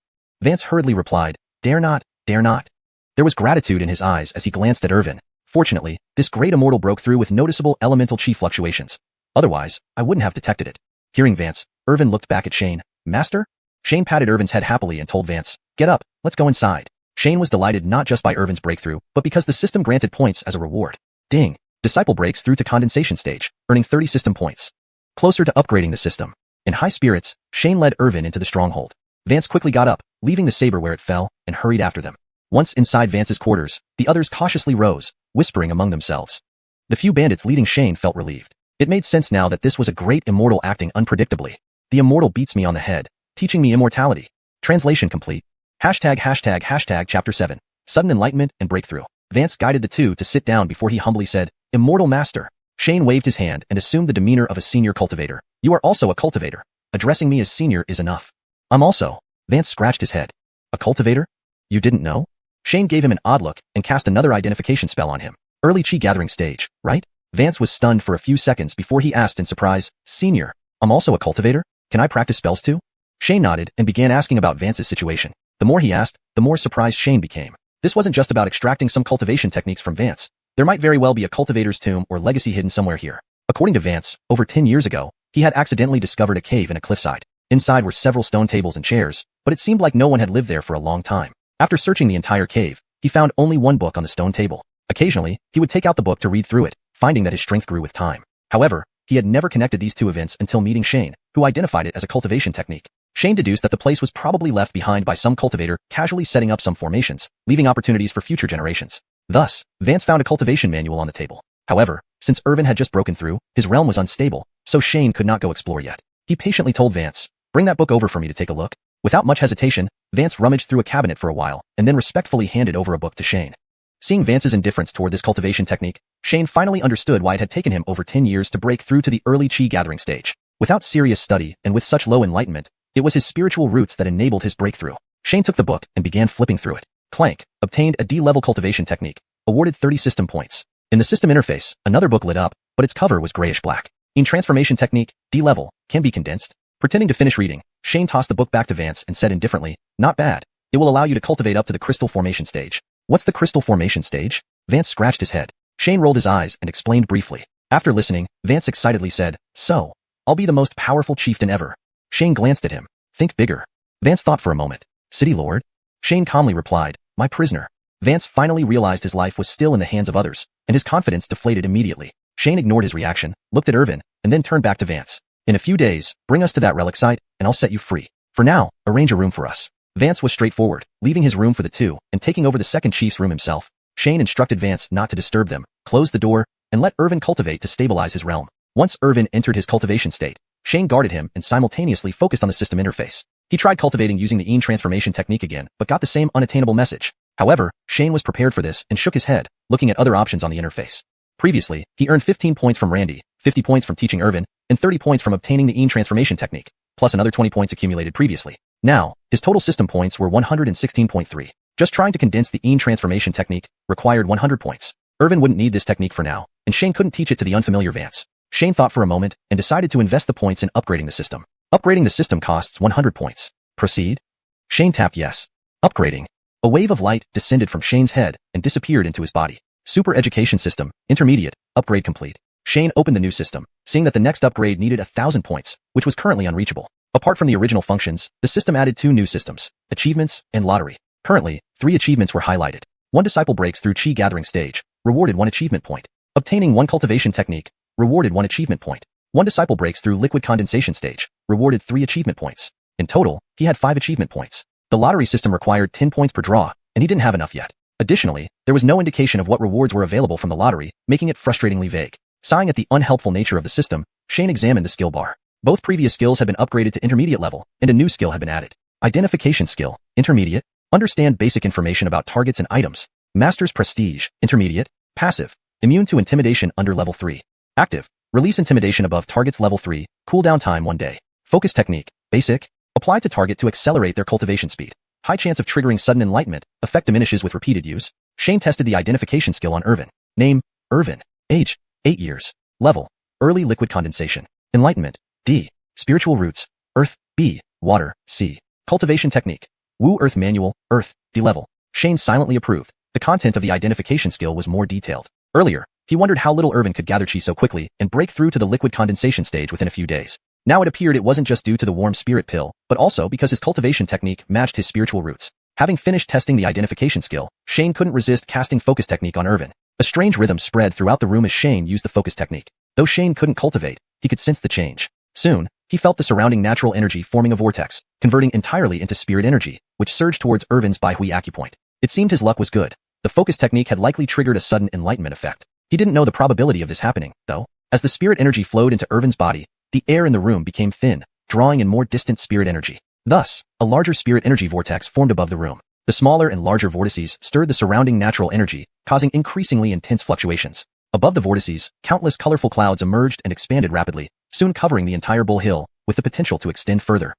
Vance hurriedly replied, dare not, dare not. There was gratitude in his eyes as he glanced at Irvin. Fortunately, this great immortal broke through with noticeable elemental chi fluctuations. Otherwise, I wouldn't have detected it. Hearing Vance, Irvin looked back at Shane. Master? Shane patted Irvin's head happily and told Vance, get up, let's go inside. Shane was delighted not just by Irvin's breakthrough, but because the system granted points as a reward. Ding! Disciple breaks through to condensation stage, earning 30 system points. Closer to upgrading the system. In high spirits, Shane led Irvin into the stronghold. Vance quickly got up, leaving the saber where it fell, and hurried after them. Once inside Vance's quarters, the others cautiously rose, whispering among themselves. The few bandits leading Shane felt relieved. It made sense now that this was a great immortal acting unpredictably. The immortal beats me on the head, teaching me immortality. Translation complete. ##### Chapter 7. Sudden Enlightenment and Breakthrough. Vance guided the two to sit down before he humbly said, Immortal Master. Shane waved his hand and assumed the demeanor of a senior cultivator. You are also a cultivator. Addressing me as senior is enough. I'm also. Vance scratched his head. A cultivator? You didn't know? Shane gave him an odd look and cast another identification spell on him. Early chi gathering stage, right? Vance was stunned for a few seconds before he asked in surprise, Senior, I'm also a cultivator? Can I practice spells too? Shane nodded and began asking about Vance's situation. The more he asked, the more surprised Shane became. This wasn't just about extracting some cultivation techniques from Vance. There might very well be a cultivator's tomb or legacy hidden somewhere here. According to Vance, over 10 years ago, he had accidentally discovered a cave in a cliffside. Inside were several stone tables and chairs, but it seemed like no one had lived there for a long time. After searching the entire cave, he found only one book on the stone table. Occasionally, he would take out the book to read through it, finding that his strength grew with time. However, he had never connected these two events until meeting Shane, who identified it as a cultivation technique. Shane deduced that the place was probably left behind by some cultivator casually setting up some formations, leaving opportunities for future generations. Thus, Vance found a cultivation manual on the table. However, since Irvin had just broken through, his realm was unstable, so Shane could not go explore yet. He patiently told Vance, bring that book over for me to take a look. Without much hesitation, Vance rummaged through a cabinet for a while, and then respectfully handed over a book to Shane. Seeing Vance's indifference toward this cultivation technique, Shane finally understood why it had taken him over 10 years to break through to the early chi gathering stage. Without serious study and with such low enlightenment, it was his spiritual roots that enabled his breakthrough. Shane took the book and began flipping through it. Clank, obtained a D-level cultivation technique, awarded 30 system points. In the system interface, another book lit up, but its cover was grayish-black. In transformation technique, D-level, can be condensed. Pretending to finish reading, Shane tossed the book back to Vance and said indifferently, not bad. It will allow you to cultivate up to the crystal formation stage. What's the crystal formation stage? Vance scratched his head. Shane rolled his eyes and explained briefly. After listening, Vance excitedly said, so, I'll be the most powerful chieftain ever. Shane glanced at him. Think bigger. Vance thought for a moment. City Lord? Shane calmly replied, my prisoner. Vance finally realized his life was still in the hands of others, and his confidence deflated immediately. Shane ignored his reaction, looked at Irvin, and then turned back to Vance. In a few days, bring us to that relic site, and I'll set you free. For now, arrange a room for us. Vance was straightforward, leaving his room for the two, and taking over the second chief's room himself. Shane instructed Vance not to disturb them, closed the door, and let Irvin cultivate to stabilize his realm. Once Irvin entered his cultivation state, Shane guarded him and simultaneously focused on the system interface. He tried cultivating using the transformation technique again, but got the same unattainable message. However, Shane was prepared for this and shook his head, looking at other options on the interface. Previously, he earned 15 points from Randy, 50 points from teaching Irvin, and 30 points from obtaining the transformation technique, plus another 20 points accumulated previously. Now, his total system points were 116.3. Just trying to condense the transformation technique required 100 points. Irvin wouldn't need this technique for now, and Shane couldn't teach it to the unfamiliar Vance. Shane thought for a moment and decided to invest the points in upgrading the system. Upgrading the system costs 100 points. Proceed? Shane tapped yes. Upgrading. A wave of light descended from Shane's head and disappeared into his body. Super Education System, Intermediate, upgrade complete. Shane opened the new system, seeing that the next upgrade needed 1,000 points, which was currently unreachable. Apart from the original functions, the system added 2 new systems, achievements and lottery. Currently, 3 achievements were highlighted. 1 disciple breaks through chi gathering stage, rewarded 1 achievement point. Obtaining 1 cultivation technique, rewarded 1 achievement point. 1 disciple breaks through liquid condensation stage, rewarded 3 achievement points. In total, he had 5 achievement points. The lottery system required 10 points per draw, and he didn't have enough yet. Additionally, there was no indication of what rewards were available from the lottery, making it frustratingly vague. Sighing at the unhelpful nature of the system, Shane examined the skill bar. Both previous skills had been upgraded to intermediate level, and a new skill had been added. Identification skill, intermediate. Understand basic information about targets and items. Master's Prestige, intermediate. Passive. Immune to intimidation under level 3. Active. Release intimidation above target's level 3. Cooldown time 1 day. Focus technique, basic. Apply to target to accelerate their cultivation speed. High chance of triggering sudden enlightenment. Effect diminishes with repeated use. Shane tested the identification skill on Irvin. Name, Irvin. Age, 8 years. Level, early liquid condensation. Enlightenment. D. Spiritual roots. Earth. B. Water. C. Cultivation technique. Wu Earth Manual. Earth. D level. Shane silently approved. The content of the identification skill was more detailed. Earlier, he wondered how little Irvin could gather chi so quickly and break through to the liquid condensation stage within a few days. Now it appeared it wasn't just due to the warm spirit pill, but also because his cultivation technique matched his spiritual roots. Having finished testing the identification skill, Shane couldn't resist casting focus technique on Irvin. A strange rhythm spread throughout the room as Shane used the focus technique. Though Shane couldn't cultivate, he could sense the change. Soon, he felt the surrounding natural energy forming a vortex, converting entirely into spirit energy, which surged towards Irvin's Baihui acupoint. It seemed his luck was good. The focus technique had likely triggered a sudden enlightenment effect. He didn't know the probability of this happening, though. As the spirit energy flowed into Irvin's body, the air in the room became thin, drawing in more distant spirit energy. Thus, a larger spirit energy vortex formed above the room. The smaller and larger vortices stirred the surrounding natural energy, causing increasingly intense fluctuations. Above the vortices, countless colorful clouds emerged and expanded rapidly, soon covering the entire Bull Hill, with the potential to extend further.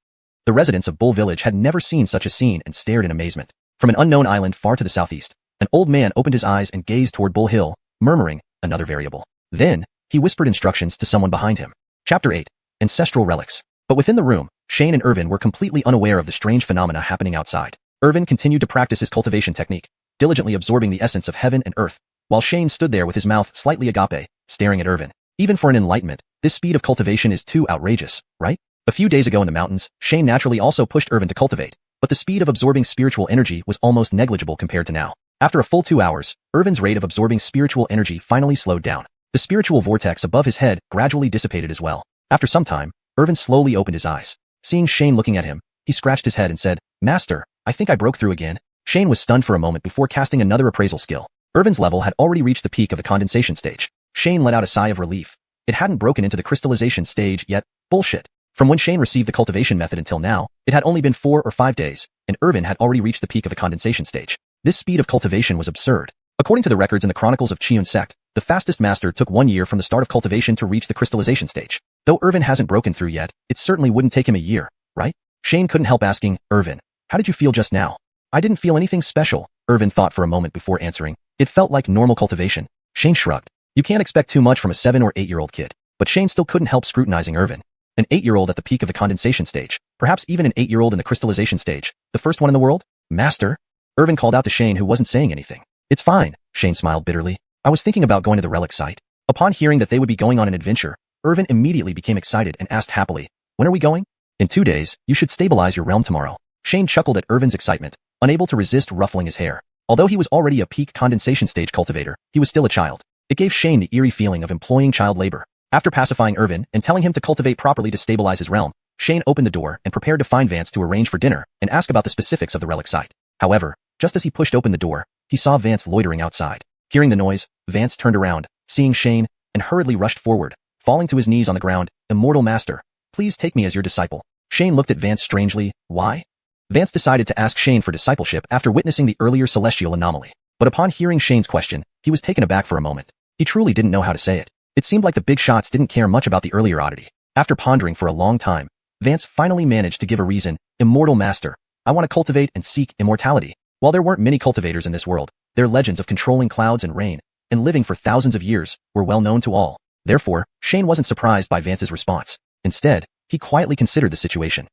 The residents of Bull Village had never seen such a scene and stared in amazement. From an unknown island far to the southeast, an old man opened his eyes and gazed toward Bull Hill, murmuring, another variable. Then, he whispered instructions to someone behind him. Chapter 8. Ancestral Relics. But within the room, Shane and Irvin were completely unaware of the strange phenomena happening outside. Irvin continued to practice his cultivation technique, diligently absorbing the essence of heaven and earth, while Shane stood there with his mouth slightly agape, staring at Irvin. Even for an enlightenment, this speed of cultivation is too outrageous, right? A few days ago in the mountains, Shane naturally also pushed Irvin to cultivate, but the speed of absorbing spiritual energy was almost negligible compared to now. After a full 2 hours, Irvin's rate of absorbing spiritual energy finally slowed down. The spiritual vortex above his head gradually dissipated as well. After some time, Irvin slowly opened his eyes. Seeing Shane looking at him, he scratched his head and said, Master, I think I broke through again. Shane was stunned for a moment before casting another appraisal skill. Irvin's level had already reached the peak of the condensation stage. Shane let out a sigh of relief. It hadn't broken into the crystallization stage yet. Bullshit. From when Shane received the cultivation method until now, it had only been 4 or 5 days, and Irvin had already reached the peak of the condensation stage. This speed of cultivation was absurd. According to the records in the Chronicles of Xiuxian sect, the fastest master took 1 year from the start of cultivation to reach the crystallization stage. Though Irvin hasn't broken through yet, it certainly wouldn't take him a year, right? Shane couldn't help asking, Irvin, how did you feel just now? I didn't feel anything special, Irvin thought for a moment before answering. It felt like normal cultivation. Shane shrugged. You can't expect too much from a 7 or 8-year-old kid. But Shane still couldn't help scrutinizing Irvin. An 8-year-old at the peak of the condensation stage, perhaps even an 8-year-old in the crystallization stage, the first one in the world? Master? Irvin called out to Shane, who wasn't saying anything. It's fine, Shane smiled bitterly. I was thinking about going to the relic site. Upon hearing that they would be going on an adventure, Irvin immediately became excited and asked happily, when are we going? In 2 days, you should stabilize your realm tomorrow. Shane chuckled at Irvin's excitement, unable to resist ruffling his hair. Although he was already a peak condensation stage cultivator, he was still a child. It gave Shane the eerie feeling of employing child labor. After pacifying Irvin and telling him to cultivate properly to stabilize his realm, Shane opened the door and prepared to find Vance to arrange for dinner and ask about the specifics of the relic site. However, just as he pushed open the door, he saw Vance loitering outside. Hearing the noise, Vance turned around, seeing Shane, and hurriedly rushed forward, falling to his knees on the ground. Immortal Master, please take me as your disciple. Shane looked at Vance strangely. Why? Vance decided to ask Shane for discipleship after witnessing the earlier celestial anomaly. But upon hearing Shane's question, he was taken aback for a moment. He truly didn't know how to say it. It seemed like the big shots didn't care much about the earlier oddity. After pondering for a long time, Vance finally managed to give a reason. Immortal Master, I want to cultivate and seek immortality. While there weren't many cultivators in this world, their legends of controlling clouds and rain, and living for thousands of years, were well known to all. Therefore, Shane wasn't surprised by Vance's response. Instead, he quietly considered the situation.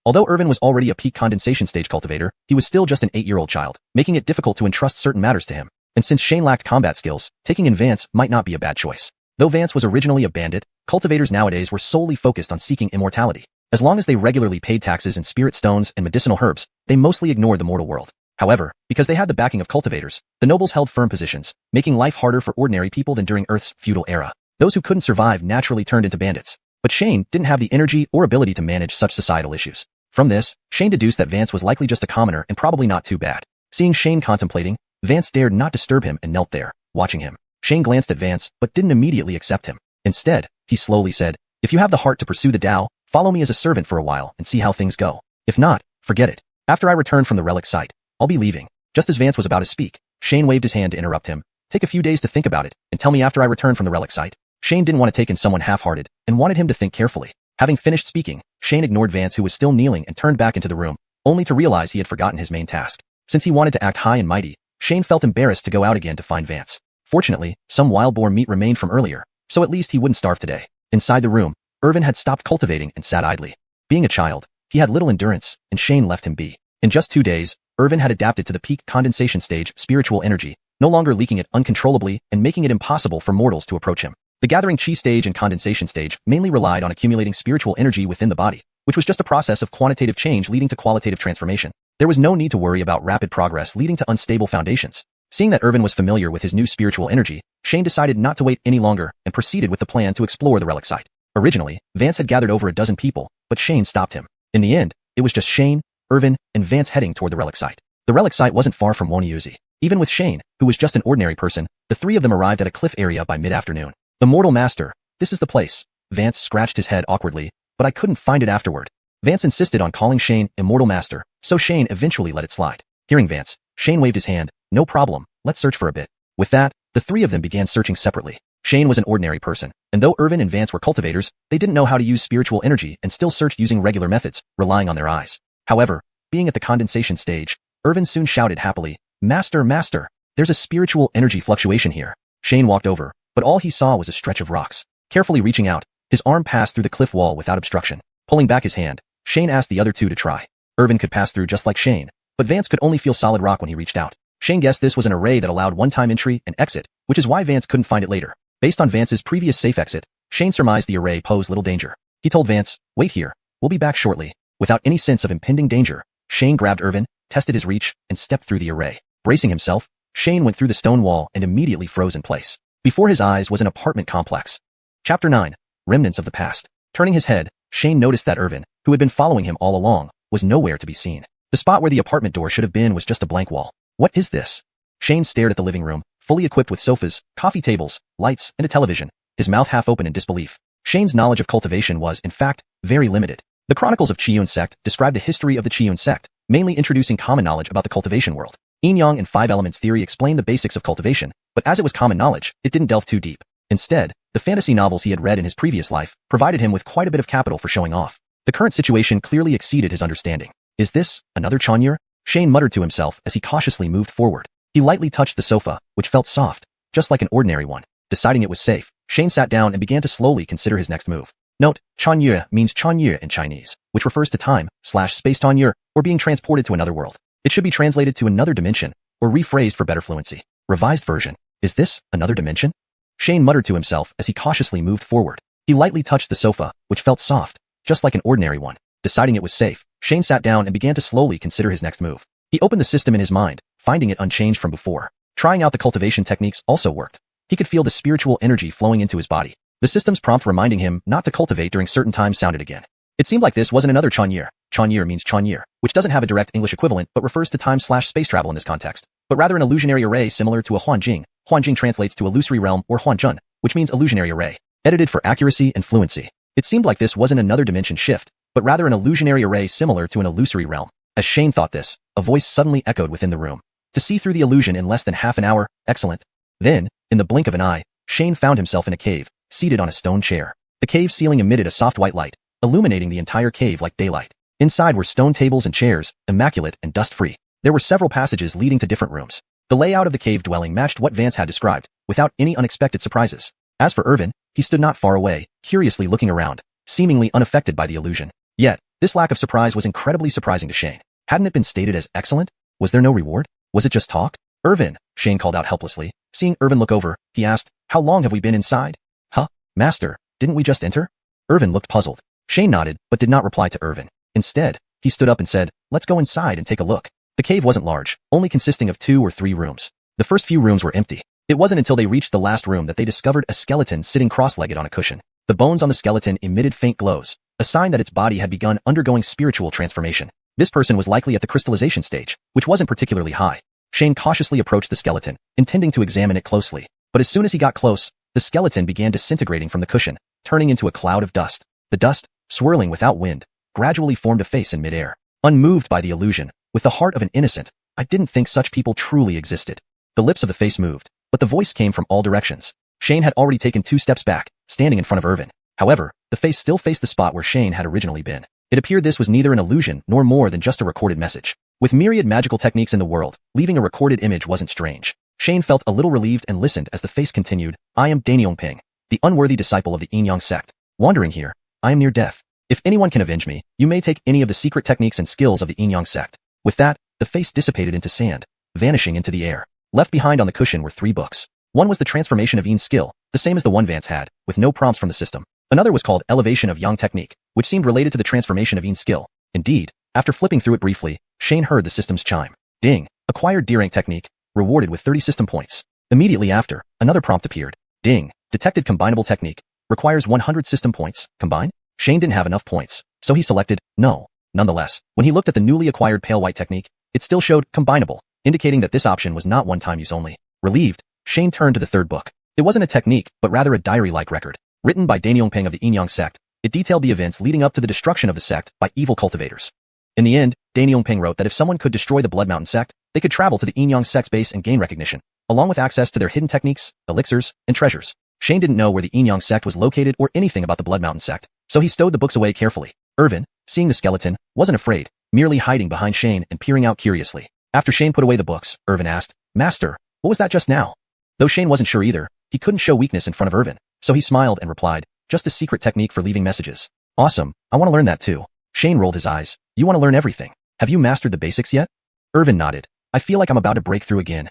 Although Irvin was already a peak condensation stage cultivator, he was still just an 8-year-old child, making it difficult to entrust certain matters to him. And since Shane lacked combat skills, taking in Vance might not be a bad choice. Though Vance was originally a bandit, cultivators nowadays were solely focused on seeking immortality. As long as they regularly paid taxes in spirit stones and medicinal herbs, they mostly ignored the mortal world. However, because they had the backing of cultivators, the nobles held firm positions, making life harder for ordinary people than during Earth's feudal era. Those who couldn't survive naturally turned into bandits. But Shane didn't have the energy or ability to manage such societal issues. From this, Shane deduced that Vance was likely just a commoner and probably not too bad. Seeing Shane contemplating, Vance dared not disturb him and knelt there, watching him. Shane glanced at Vance, but didn't immediately accept him. Instead, he slowly said, if you have the heart to pursue the Tao, follow me as a servant for a while and see how things go. If not, forget it. After I return from the relic site, I'll be leaving. Just as Vance was about to speak, Shane waved his hand to interrupt him. Take a few days to think about it, and tell me after I return from the relic site. Shane didn't want to take in someone half-hearted, and wanted him to think carefully. Having finished speaking, Shane ignored Vance, who was still kneeling, and turned back into the room, only to realize he had forgotten his main task. Since he wanted to act high and mighty, Shane felt embarrassed to go out again to find Vance. Fortunately, some wild boar meat remained from earlier, so at least he wouldn't starve today. Inside the room, Irvin had stopped cultivating and sat idly. Being a child, he had little endurance, and Shane left him be. In just 2 days, Irvin had adapted to the peak condensation stage spiritual energy, no longer leaking it uncontrollably and making it impossible for mortals to approach him. The gathering chi stage and condensation stage mainly relied on accumulating spiritual energy within the body, which was just a process of quantitative change leading to qualitative transformation. There was no need to worry about rapid progress leading to unstable foundations. Seeing that Irvin was familiar with his new spiritual energy, Shane decided not to wait any longer and proceeded with the plan to explore the relic site. Originally, Vance had gathered over a dozen people, but Shane stopped him. In the end, it was just Shane, Irvin, and Vance heading toward the relic site. The relic site wasn't far from Wonyuzi. Even with Shane, who was just an ordinary person, the three of them arrived at a cliff area by mid-afternoon. The Mortal Master, this is the place. Vance scratched his head awkwardly, but I couldn't find it afterward. Vance insisted on calling Shane Immortal Master, so Shane eventually let it slide. Hearing Vance, Shane waved his hand. No problem, let's search for a bit. With that, the three of them began searching separately. Shane was an ordinary person, and though Irvin and Vance were cultivators, they didn't know how to use spiritual energy and still searched using regular methods, relying on their eyes. However, being at the condensation stage, Irvin soon shouted happily, Master, Master, there's a spiritual energy fluctuation here. Shane walked over, but all he saw was a stretch of rocks. Carefully reaching out, his arm passed through the cliff wall without obstruction. Pulling back his hand, Shane asked the other two to try. Irvin could pass through just like Shane, but Vance could only feel solid rock when he reached out. Shane guessed this was an array that allowed one-time entry and exit, which is why Vance couldn't find it later. Based on Vance's previous safe exit, Shane surmised the array posed little danger. He told Vance, wait here, we'll be back shortly. Without any sense of impending danger, Shane grabbed Irvin, tested his reach, and stepped through the array. Bracing himself, Shane went through the stone wall and immediately froze in place. Before his eyes was an apartment complex. Chapter 9. Remnants of the Past. Turning his head, Shane noticed that Irvin, who had been following him all along, was nowhere to be seen. The spot where the apartment door should have been was just a blank wall. What is this? Shane stared at the living room, fully equipped with sofas, coffee tables, lights, and a television, his mouth half open in disbelief. Shane's knowledge of cultivation was, in fact, very limited. The Chronicles of Xiuxian sect describe the history of the Xiuxian sect, mainly introducing common knowledge about the cultivation world. Yin-yang and five elements theory explained the basics of cultivation, but as it was common knowledge, it didn't delve too deep. Instead, the fantasy novels he had read in his previous life provided him with quite a bit of capital for showing off. The current situation clearly exceeded his understanding. Is this another Chuanyu? Shane muttered to himself as he cautiously moved forward. He lightly touched the sofa, which felt soft, just like an ordinary one. Deciding it was safe, Shane sat down and began to slowly consider his next move. Note, Chuanyu means Chuanyu in Chinese, which refers to time/space Chuanyu, or being transported to another world. It should be translated to another dimension, or rephrased for better fluency. Revised version. Is this another dimension? Shane muttered to himself as he cautiously moved forward. He lightly touched the sofa, which felt soft, just like an ordinary one. Deciding it was safe, Shane sat down and began to slowly consider his next move. He opened the system in his mind, finding it unchanged from before. Trying out the cultivation techniques also worked. He could feel the spiritual energy flowing into his body. The system's prompt reminding him not to cultivate during certain times sounded again. It seemed like this wasn't another Chuanyu. Chuanyu means Chuanyu, which doesn't have a direct English equivalent but refers to time/space travel in this context, but rather an illusionary array similar to a huanjing. Huanjing translates to illusory realm or huanjun, which means illusionary array. Edited for accuracy and fluency. It seemed like this wasn't another dimension shift, but rather an illusionary array similar to an illusory realm. As Shane thought this, a voice suddenly echoed within the room. To see through the illusion in less than half an hour, excellent. Then, in the blink of an eye, Shane found himself in a cave, seated on a stone chair. The cave ceiling emitted a soft white light, illuminating the entire cave like daylight. Inside were stone tables and chairs, immaculate and dust-free. There were several passages leading to different rooms. The layout of the cave dwelling matched what Vance had described, without any unexpected surprises. As for Irvin, he stood not far away, curiously looking around, seemingly unaffected by the illusion. Yet, this lack of surprise was incredibly surprising to Shane. Hadn't it been stated as excellent? Was there no reward? Was it just talk? Irvin, Shane called out helplessly. Seeing Irvin look over, he asked, how long have we been inside? Huh? Master, didn't we just enter? Irvin looked puzzled. Shane nodded, but did not reply to Irvin. Instead, he stood up and said, let's go inside and take a look. The cave wasn't large, only consisting of 2 or 3 rooms. The first few rooms were empty. It wasn't until they reached the last room that they discovered a skeleton sitting cross-legged on a cushion. The bones on the skeleton emitted faint glows, a sign that its body had begun undergoing spiritual transformation. This person was likely at the crystallization stage, which wasn't particularly high. Shane cautiously approached the skeleton, intending to examine it closely. But as soon as he got close, the skeleton began disintegrating from the cushion, turning into a cloud of dust. The dust, swirling without wind, gradually formed a face in midair. Unmoved by the illusion, with the heart of an innocent, I didn't think such people truly existed. The lips of the face moved, but the voice came from all directions. Shane had already taken 2 steps back, standing in front of Irvin. However, the face still faced the spot where Shane had originally been. It appeared this was neither an illusion nor more than just a recorded message. With myriad magical techniques in the world, leaving a recorded image wasn't strange. Shane felt a little relieved and listened as the face continued, I am Daniel Ping, the unworthy disciple of the Yin-yang sect. Wandering here, I am near death. If anyone can avenge me, you may take any of the secret techniques and skills of the Yin-Yang sect. With that, the face dissipated into sand, vanishing into the air. Left behind on the cushion were 3 books. One was the Transformation of Yin's Skill, the same as the one Vance had, with no prompts from the system. Another was called Elevation of Yang Technique, which seemed related to the Transformation of Yin's Skill. Indeed, after flipping through it briefly, Shane heard the system's chime. Ding! Acquired D-rank technique, rewarded with 30 system points. Immediately after, another prompt appeared. Ding! Detected combinable technique, requires 100 system points. Combine? Shane didn't have enough points, so he selected no. Nonetheless, when he looked at the newly acquired pale white technique, it still showed combinable, indicating that this option was not one-time use only. Relieved, Shane turned to the 3rd book. It wasn't a technique, but rather a diary-like record. Written by Danyongpeng of the Yin-Yang sect, it detailed the events leading up to the destruction of the sect by evil cultivators. In the end, Danyongpeng wrote that if someone could destroy the Blood Mountain sect, they could travel to the Yin-Yang sect's base and gain recognition, along with access to their hidden techniques, elixirs, and treasures. Shane didn't know where the Yin-Yang sect was located or anything about the Blood Mountain sect, so he stowed the books away carefully. Irvin, seeing the skeleton, wasn't afraid, merely hiding behind Shane and peering out curiously. After Shane put away the books, Irvin asked, "Master, what was that just now?" Though Shane wasn't sure either, he couldn't show weakness in front of Irvin, so he smiled and replied, "Just a secret technique for leaving messages." "Awesome, I want to learn that too." Shane rolled his eyes. "You want to learn everything? Have you mastered the basics yet?" Irvin nodded. "I feel like I'm about to break through again."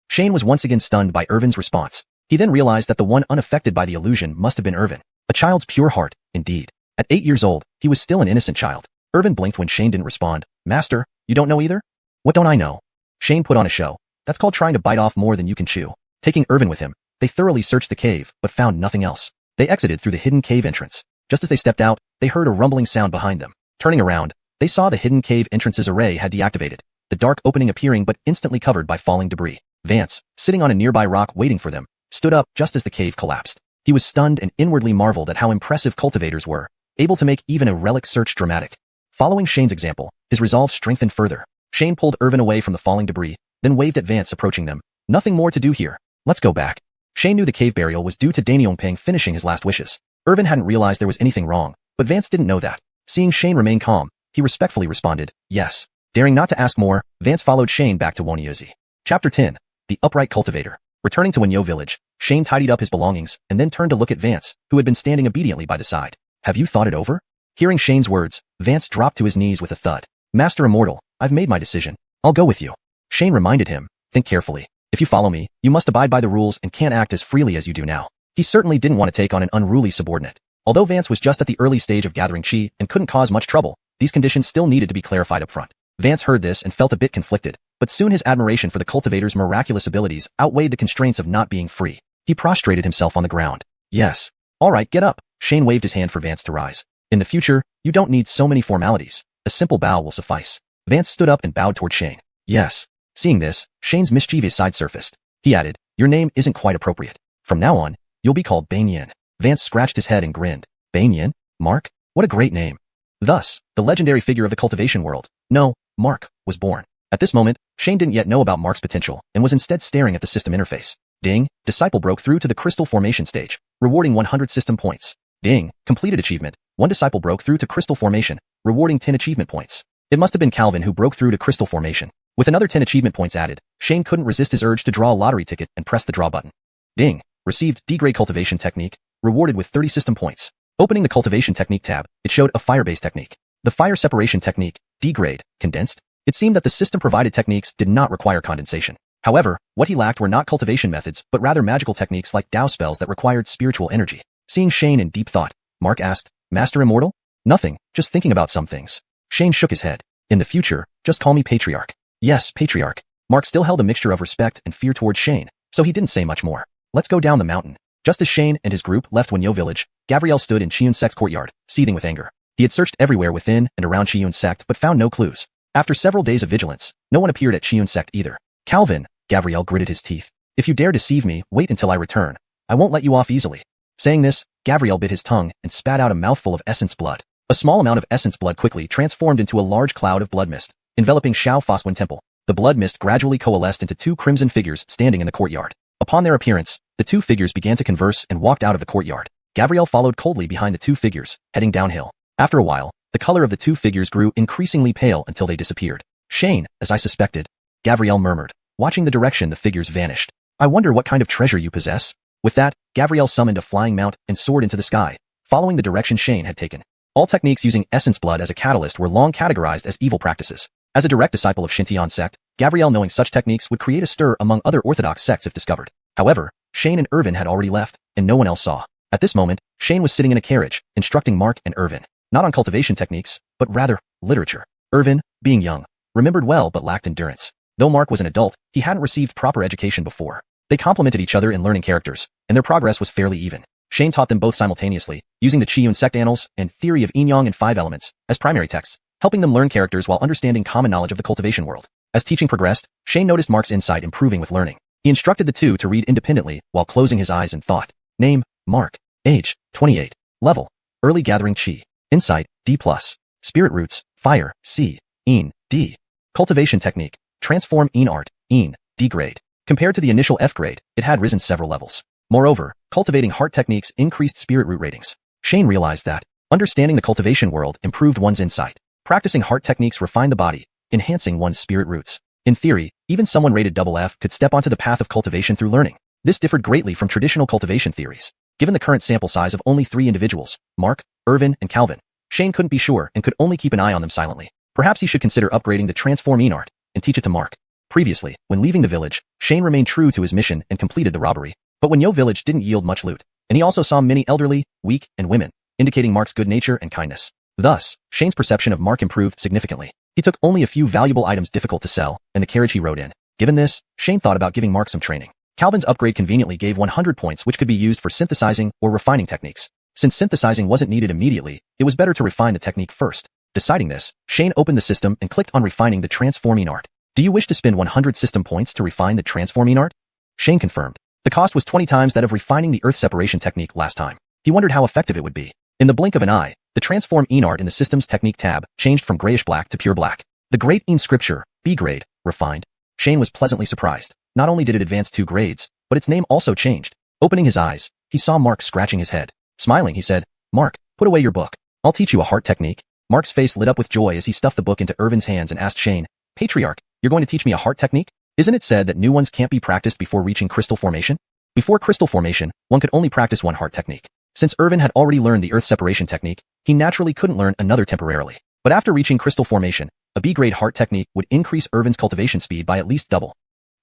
Shane was once again stunned by Irvin's response. He then realized that the one unaffected by the illusion must have been Irvin. A child's pure heart, indeed. At 8 years old, he was still an innocent child. Irvin blinked when Shane didn't respond. "Master, you don't know either?" "What don't I know?" Shane put on a show. "That's called trying to bite off more than you can chew." Taking Irvin with him, they thoroughly searched the cave, but found nothing else. They exited through the hidden cave entrance. Just as they stepped out, they heard a rumbling sound behind them. Turning around, they saw the hidden cave entrance's array had deactivated, the dark opening appearing but instantly covered by falling debris. Vance, sitting on a nearby rock waiting for them, stood up just as the cave collapsed. He was stunned and inwardly marveled at how impressive cultivators were, able to make even a relic search dramatic. Following Shane's example, his resolve strengthened further. Shane pulled Irvin away from the falling debris, then waved at Vance approaching them. "Nothing more to do here. Let's go back." Shane knew the cave burial was due to Danyongpeng finishing his last wishes. Irvin hadn't realized there was anything wrong, but Vance didn't know that. Seeing Shane remain calm, he respectfully responded, "Yes." Daring not to ask more, Vance followed Shane back to Wanyuzi. Chapter 10. The Upright Cultivator. Returning to Wanyo village, Shane tidied up his belongings and then turned to look at Vance, who had been standing obediently by the side. "Have you thought it over?" Hearing Shane's words, Vance dropped to his knees with a thud. "Master Immortal, I've made my decision. I'll go with you." Shane reminded him, "Think carefully. If you follow me, you must abide by the rules and can't act as freely as you do now." He certainly didn't want to take on an unruly subordinate. Although Vance was just at the early stage of gathering chi and couldn't cause much trouble, these conditions still needed to be clarified up front. Vance heard this and felt a bit conflicted, but soon his admiration for the cultivator's miraculous abilities outweighed the constraints of not being free. He prostrated himself on the ground. "Yes. All right, get up." Shane waved his hand for Vance to rise. "In the future, you don't need so many formalities. A simple bow will suffice." Vance stood up and bowed toward Shane. "Yes." Seeing this, Shane's mischievous side surfaced. He added, "Your name isn't quite appropriate. From now on, you'll be called Banyan." Vance scratched his head and grinned. "Banyan? Mark? What a great name." Thus, the legendary figure of the cultivation world, no, Mark, was born. At this moment, Shane didn't yet know about Mark's potential and was instead staring at the system interface. Ding, Disciple broke through to the Crystal Formation stage, rewarding 100 system points. Ding, completed achievement. One Disciple broke through to Crystal Formation, rewarding 10 achievement points. It must have been Calvin who broke through to Crystal Formation. With another 10 achievement points added, Shane couldn't resist his urge to draw a lottery ticket and press the draw button. Ding, received D-grade cultivation technique, rewarded with 30 system points. Opening the cultivation technique tab, it showed a fire-based technique. The fire separation technique, D-grade, condensed. It seemed that the system-provided techniques did not require condensation. However, what he lacked were not cultivation methods, but rather magical techniques like Dao spells that required spiritual energy. Seeing Shane in deep thought, Mark asked, "Master Immortal?" "Nothing, just thinking about some things." Shane shook his head. "In the future, just call me Patriarch." "Yes, Patriarch." Mark still held a mixture of respect and fear towards Shane, so he didn't say much more. "Let's go down the mountain." Just as Shane and his group left Wanyo village, Gabrielle stood in Chiyun's sect's courtyard, seething with anger. He had searched everywhere within and around Chiyun's sect but found no clues. After several days of vigilance, no one appeared at Chiyun's sect either. "Calvin," Gabrielle gritted his teeth. "If you dare deceive me, wait until I return. I won't let you off easily." Saying this, Gabrielle bit his tongue and spat out a mouthful of essence blood. A small amount of essence blood quickly transformed into a large cloud of blood mist, enveloping Xiao Foswen Temple. The blood mist gradually coalesced into two crimson figures standing in the courtyard. Upon their appearance, the two figures began to converse and walked out of the courtyard. Gabrielle followed coldly behind the two figures, heading downhill. After a while, the color of the two figures grew increasingly pale until they disappeared. "Shane, as I suspected," Gabrielle murmured, watching the direction the figures vanished. "I wonder what kind of treasure you possess." With that, Gabrielle summoned a flying mount and soared into the sky, following the direction Shane had taken. All techniques using essence blood as a catalyst were long categorized as evil practices. As a direct disciple of Xintian sect, Gabrielle knowing such techniques would create a stir among other orthodox sects if discovered. However, Shane and Irvin had already left, and no one else saw. At this moment, Shane was sitting in a carriage, instructing Mark and Irvin, not on cultivation techniques, but rather, literature. Irvin, being young, remembered well but lacked endurance. Though Mark was an adult, he hadn't received proper education before. They complemented each other in learning characters, and their progress was fairly even. Shane taught them both simultaneously, using the Xiuxian sect annals and theory of yin-yang and 5 elements as primary texts, helping them learn characters while understanding common knowledge of the cultivation world. As teaching progressed, Shane noticed Mark's insight improving with learning. He instructed the two to read independently while closing his eyes in thought. Name, Mark. Age, 28. Level, early gathering Qi. Insight, D+. Spirit roots, fire, C. Yin, D. Cultivation technique, transform Yin art, Yin, D grade. Compared to the initial F grade, it had risen several levels. Moreover, cultivating heart techniques increased spirit root ratings. Shane realized that understanding the cultivation world improved one's insight. Practicing heart techniques refined the body, enhancing one's spirit roots. In theory, even someone rated FF could step onto the path of cultivation through learning. This differed greatly from traditional cultivation theories. Given the current sample size of only 3 individuals, Mark, Irvin, and Calvin, Shane couldn't be sure and could only keep an eye on them silently. Perhaps he should consider upgrading the transform Yin art and teach it to Mark. Previously, when leaving the village, Shane remained true to his mission and completed the robbery. But Wenyo village didn't yield much loot, and he also saw many elderly, weak, and women, indicating Mark's good nature and kindness. Thus, Shane's perception of Mark improved significantly. He took only a few valuable items difficult to sell, and the carriage he rode in. Given this, Shane thought about giving Mark some training. Calvin's upgrade conveniently gave 100 points which could be used for synthesizing or refining techniques. Since synthesizing wasn't needed immediately, it was better to refine the technique first. Deciding this, Shane opened the system and clicked on refining the transforming art. Do you wish to spend 100 system points to refine the transforming art? Shane confirmed. The cost was 20 times that of refining the earth separation technique last time. He wondered how effective it would be. In the blink of an eye, the transform Yin art in the system's technique tab changed from grayish black to pure black. The great Yin scripture, B grade, refined. Shane was pleasantly surprised. Not only did it advance 2 grades, but its name also changed. Opening his eyes, he saw Mark scratching his head. Smiling, he said, Mark, put away your book. I'll teach you a heart technique. Mark's face lit up with joy as he stuffed the book into Irvin's hands and asked Shane, Patriarch, you're going to teach me a heart technique? Isn't it said that new ones can't be practiced before reaching crystal formation? Before crystal formation, one could only practice one heart technique. Since Irvin had already learned the earth separation technique, he naturally couldn't learn another temporarily. But after reaching crystal formation, a B-grade heart technique would increase Irvin's cultivation speed by at least double.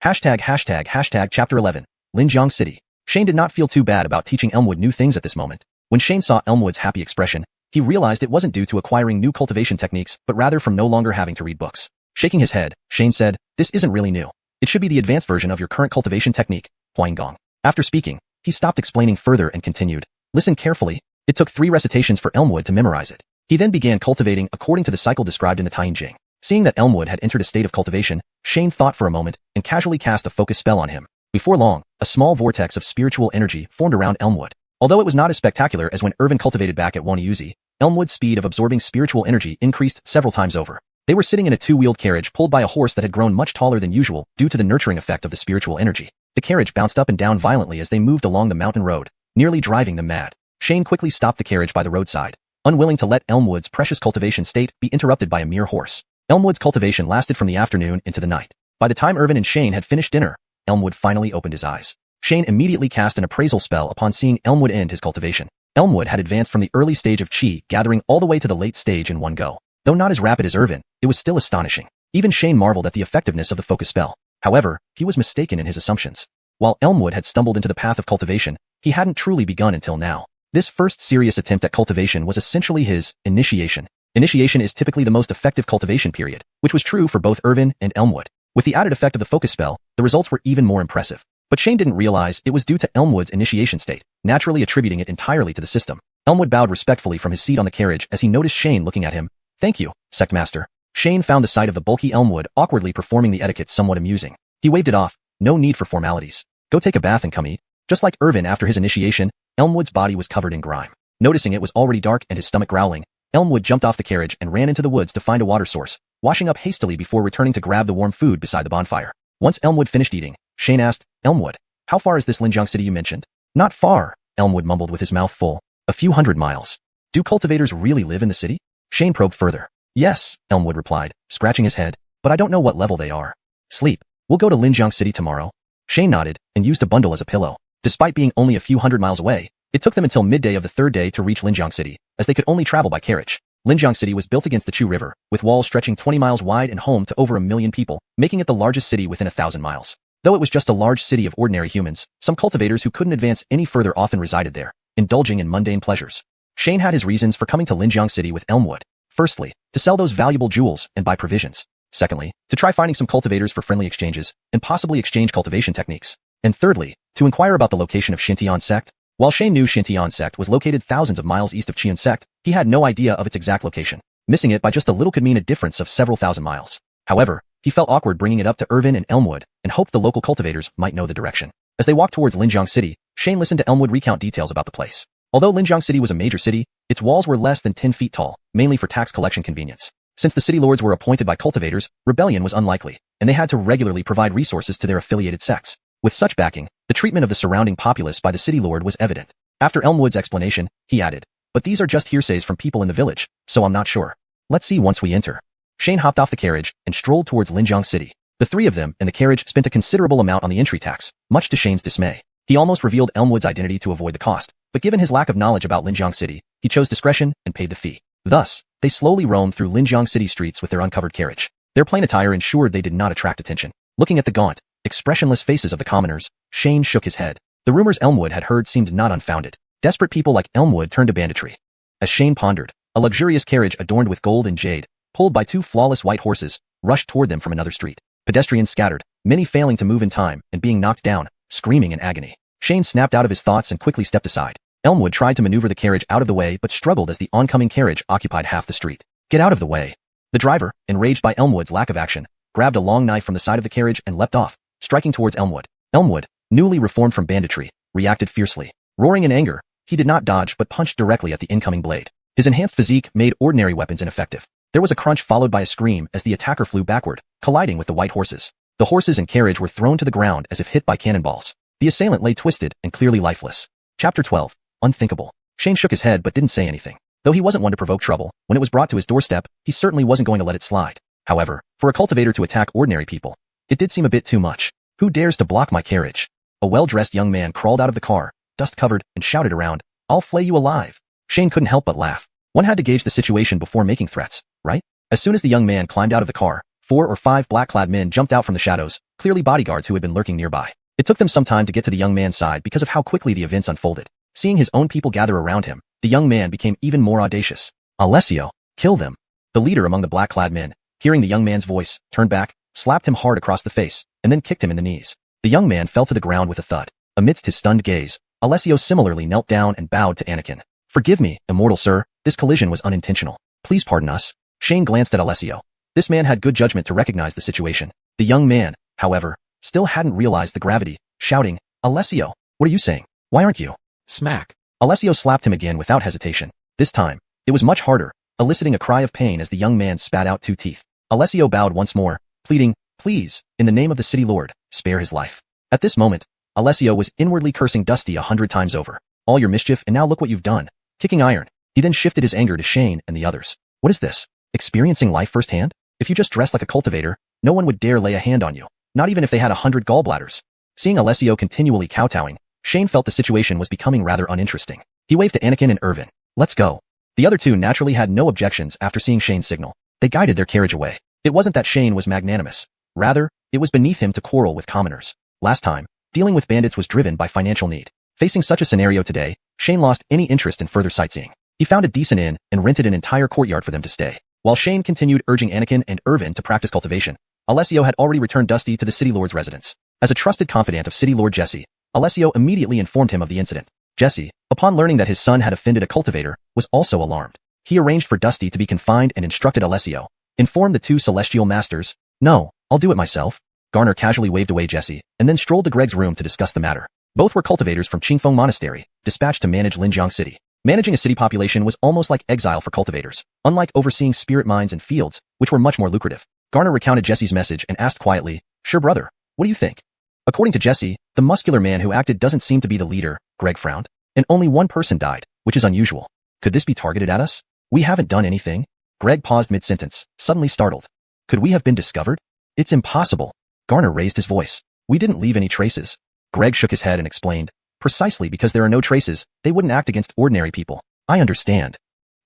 Hashtag Chapter 11, Linjiang City. Shane did not feel too bad about teaching Elmwood new things at this moment. When Shane saw Elmwood's happy expression, he realized it wasn't due to acquiring new cultivation techniques, but rather from no longer having to read books. Shaking his head, Shane said, this isn't really new. It should be the advanced version of your current cultivation technique, Huaingong. After speaking, he stopped explaining further and continued, listen carefully. It took 3 recitations for Elmwood to memorize it. He then began cultivating according to the cycle described in the Taiying. Seeing that Elmwood had entered a state of cultivation, Shane thought for a moment and casually cast a focus spell on him. Before long, a small vortex of spiritual energy formed around Elmwood. Although it was not as spectacular as when Irvin cultivated back at Wanyuzi, Elmwood's speed of absorbing spiritual energy increased several times over. They were sitting in a 2-wheeled carriage pulled by a horse that had grown much taller than usual due to the nurturing effect of the spiritual energy. The carriage bounced up and down violently as they moved along the mountain road, nearly driving them mad. Shane quickly stopped the carriage by the roadside, unwilling to let Elmwood's precious cultivation state be interrupted by a mere horse. Elmwood's cultivation lasted from the afternoon into the night. By the time Irvin and Shane had finished dinner, Elmwood finally opened his eyes. Shane immediately cast an appraisal spell upon seeing Elmwood end his cultivation. Elmwood had advanced from the early stage of Qi gathering all the way to the late stage in one go. Though not as rapid as Irvin, it was still astonishing. Even Shane marveled at the effectiveness of the focus spell. However, he was mistaken in his assumptions. While Elmwood had stumbled into the path of cultivation, he hadn't truly begun until now. This first serious attempt at cultivation was essentially his initiation. Initiation is typically the most effective cultivation period, which was true for both Irvin and Elmwood. With the added effect of the focus spell, the results were even more impressive. But Shane didn't realize it was due to Elmwood's initiation state, naturally attributing it entirely to the system. Elmwood bowed respectfully from his seat on the carriage as he noticed Shane looking at him. Thank you, Sectmaster. Shane found the sight of the bulky Elmwood awkwardly performing the etiquette somewhat amusing. He waved it off. No need for formalities. Go take a bath and come eat. Just like Irvin after his initiation, Elmwood's body was covered in grime. Noticing it was already dark and his stomach growling, Elmwood jumped off the carriage and ran into the woods to find a water source, washing up hastily before returning to grab the warm food beside the bonfire. Once Elmwood finished eating, Shane asked, Elmwood, how far is this Linjiang city you mentioned? Not far, Elmwood mumbled with his mouth full. A few 100 miles. Do cultivators really live in the city? Shane probed further. Yes, Elmwood replied, scratching his head, but I don't know what level they are. Sleep. We'll go to Linjiang city tomorrow. Shane nodded and used a bundle as a pillow. Despite being only a few 100 miles away, It took them until midday of the third day to reach Linjiang City, as they could only travel by carriage. Linjiang City was built against the Chu River, with walls stretching 20 miles wide and home to over 1 million people, making it the largest city within 1,000 miles. Though it was just a large city of ordinary humans, some cultivators who couldn't advance any further often resided there, indulging in mundane pleasures. Shane had his reasons for coming to Linjiang City with Elmwood. Firstly, to sell those valuable jewels and buy provisions. Secondly, to try finding some cultivators for friendly exchanges, and possibly exchange cultivation techniques. And thirdly, to inquire about the location of Xintian sect. While Shane knew Xintian sect was located thousands of miles east of Qian sect, he had no idea of its exact location. Missing it by just a little could mean a difference of several thousand miles. However, he felt awkward bringing it up to Irvin and Elmwood, and hoped the local cultivators might know the direction. As they walked towards Linjiang City, Shane listened to Elmwood recount details about the place. Although Linjiang City was a major city, its walls were less than 10 feet tall, mainly for tax collection convenience. Since the city lords were appointed by cultivators, rebellion was unlikely, and they had to regularly provide resources to their affiliated sects. With such backing, the treatment of the surrounding populace by the city lord was evident. After Elmwood's explanation, he added, "But these are just hearsays from people in the village, so I'm not sure. Let's see once we enter." Shane hopped off the carriage and strolled towards Linjiang City. The three of them in the carriage spent a considerable amount on the entry tax, much to Shane's dismay. He almost revealed Elmwood's identity to avoid the cost, but given his lack of knowledge about Linjiang City, he chose discretion and paid the fee. Thus, they slowly roamed through Linjiang City streets with their uncovered carriage. Their plain attire ensured they did not attract attention. Looking at the gaunt, expressionless faces of the commoners, Shane shook his head. The rumors Elmwood had heard seemed not unfounded. Desperate people like Elmwood turned to banditry. As Shane pondered, a luxurious carriage adorned with gold and jade, pulled by two flawless white horses, rushed toward them from another street. Pedestrians scattered, many failing to move in time and being knocked down, screaming in agony. Shane snapped out of his thoughts and quickly stepped aside. Elmwood tried to maneuver the carriage out of the way but struggled as the oncoming carriage occupied half the street. "Get out of the way." The driver, enraged by Elmwood's lack of action, grabbed a long knife from the side of the carriage and leapt off, striking towards Elmwood. Elmwood, newly reformed from banditry, reacted fiercely. Roaring in anger, he did not dodge but punched directly at the incoming blade. His enhanced physique made ordinary weapons ineffective. There was a crunch followed by a scream as the attacker flew backward, colliding with the white horses. The horses and carriage were thrown to the ground as if hit by cannonballs. The assailant lay twisted and clearly lifeless. Chapter 12. Unthinkable. Shane shook his head but didn't say anything. Though he wasn't one to provoke trouble, when it was brought to his doorstep, he certainly wasn't going to let it slide. However, for a cultivator to attack ordinary people, it did seem a bit too much. "Who dares to block my carriage?" A well-dressed young man crawled out of the car, dust-covered, and shouted around, "I'll flay you alive." Shane couldn't help but laugh. One had to gauge the situation before making threats, right? As soon as the young man climbed out of the car, 4 or 5 black-clad men jumped out from the shadows, clearly bodyguards who had been lurking nearby. It took them some time to get to the young man's side because of how quickly the events unfolded. Seeing his own people gather around him, the young man became even more audacious. "Alessio, kill them." The leader among the black-clad men, hearing the young man's voice, turned back, slapped him hard across the face, and then kicked him in the knees. The young man fell to the ground with a thud. Amidst his stunned gaze, Alessio similarly knelt down and bowed to Anakin. "Forgive me, immortal sir, this collision was unintentional. Please pardon us." Shane glanced at Alessio. This man had good judgment to recognize the situation. The young man, however, still hadn't realized the gravity, shouting, "Alessio, what are you saying? Why aren't you?" Smack. Alessio slapped him again without hesitation. This time, it was much harder, eliciting a cry of pain as the young man spat out 2 teeth. Alessio bowed once more, pleading, "Please, in the name of the city lord, spare his life." At this moment, Alessio was inwardly cursing Dusty 100 times over. "All your mischief and now look what you've done. Kicking iron." He then shifted his anger to Shane and the others. "What is this? Experiencing life firsthand? If you just dressed like a cultivator, no one would dare lay a hand on you, not even if they had 100 gallbladders." Seeing Alessio continually kowtowing, Shane felt the situation was becoming rather uninteresting. He waved to Anakin and Irvin. "Let's go." The other two naturally had no objections after seeing Shane's signal. They guided their carriage away. It wasn't that Shane was magnanimous. Rather, it was beneath him to quarrel with commoners. Last time, dealing with bandits was driven by financial need. Facing such a scenario today, Shane lost any interest in further sightseeing. He found a decent inn and rented an entire courtyard for them to stay. While Shane continued urging Anakin and Irvin to practice cultivation, Alessio had already returned Dusty to the city lord's residence. As a trusted confidant of city lord Jesse, Alessio immediately informed him of the incident. Jesse, upon learning that his son had offended a cultivator, was also alarmed. He arranged for Dusty to be confined and instructed Alessio. "Inform the 2 celestial masters." "No, I'll do it myself." Garner casually waved away Jesse, and then strolled to Greg's room to discuss the matter. Both were cultivators from Qingfeng Monastery, dispatched to manage Linjiang City. Managing a city population was almost like exile for cultivators, unlike overseeing spirit mines and fields, which were much more lucrative. Garner recounted Jesse's message and asked quietly, "Sure brother, what do you think?" According to Jesse, the muscular man who acted doesn't seem to be the leader. Greg frowned. "And only one person died, which is unusual. Could this be targeted at us? We haven't done anything." Greg paused mid-sentence, suddenly startled. "Could we have been discovered?" "It's impossible." Garner raised his voice. "We didn't leave any traces." Greg shook his head and explained, Precisely because there are no traces, they wouldn't act against ordinary people. I understand.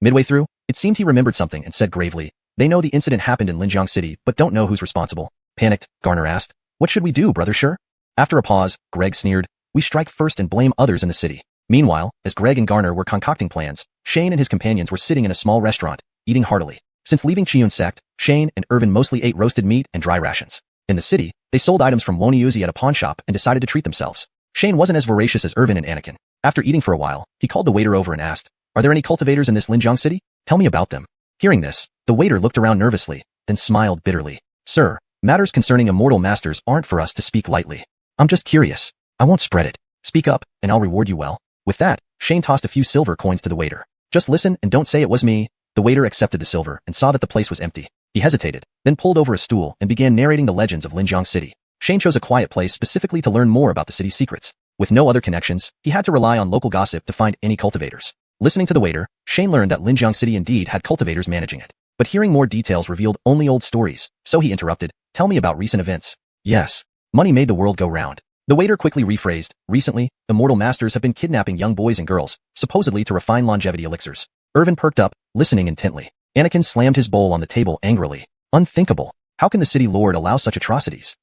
Midway through, it seemed he remembered something and said gravely, they know the incident happened in Linjiang City, but don't know who's responsible. Panicked, Garner asked, what should we do, Brother Sure? After a pause, Greg sneered, we strike first and blame others in the city. Meanwhile, as Greg and Garner were concocting plans, Shane and his companions were sitting in a small restaurant, eating heartily. Since leaving Xiuxian sect, Shane and Irvin mostly ate roasted meat and dry rations. In the city, they sold items from Woniuzi at a pawn shop and decided to treat themselves. Shane wasn't as voracious as Irvin and Anakin. After eating for a while, he called the waiter over and asked, are there any cultivators in this Linjiang city? Tell me about them. Hearing this, the waiter looked around nervously, then smiled bitterly. Sir, matters concerning immortal masters aren't for us to speak lightly. I'm just curious. I won't spread it. Speak up, and I'll reward you well. With that, Shane tossed a few silver coins to the waiter. Just listen and don't say it was me. The waiter accepted the silver and saw that the place was empty. He hesitated, then pulled over a stool and began narrating the legends of Linjiang City. Shane chose a quiet place specifically to learn more about the city's secrets. With no other connections, he had to rely on local gossip to find any cultivators. Listening to the waiter, Shane learned that Linjiang City indeed had cultivators managing it. But hearing more details revealed only old stories, so he interrupted, tell me about recent events. Yes. Money made the world go round. The waiter quickly rephrased, recently, immortal masters have been kidnapping young boys and girls, supposedly to refine longevity elixirs. Irvin perked up, listening intently. Anakin slammed his bowl on the table angrily. Unthinkable. How can the city lord allow such atrocities?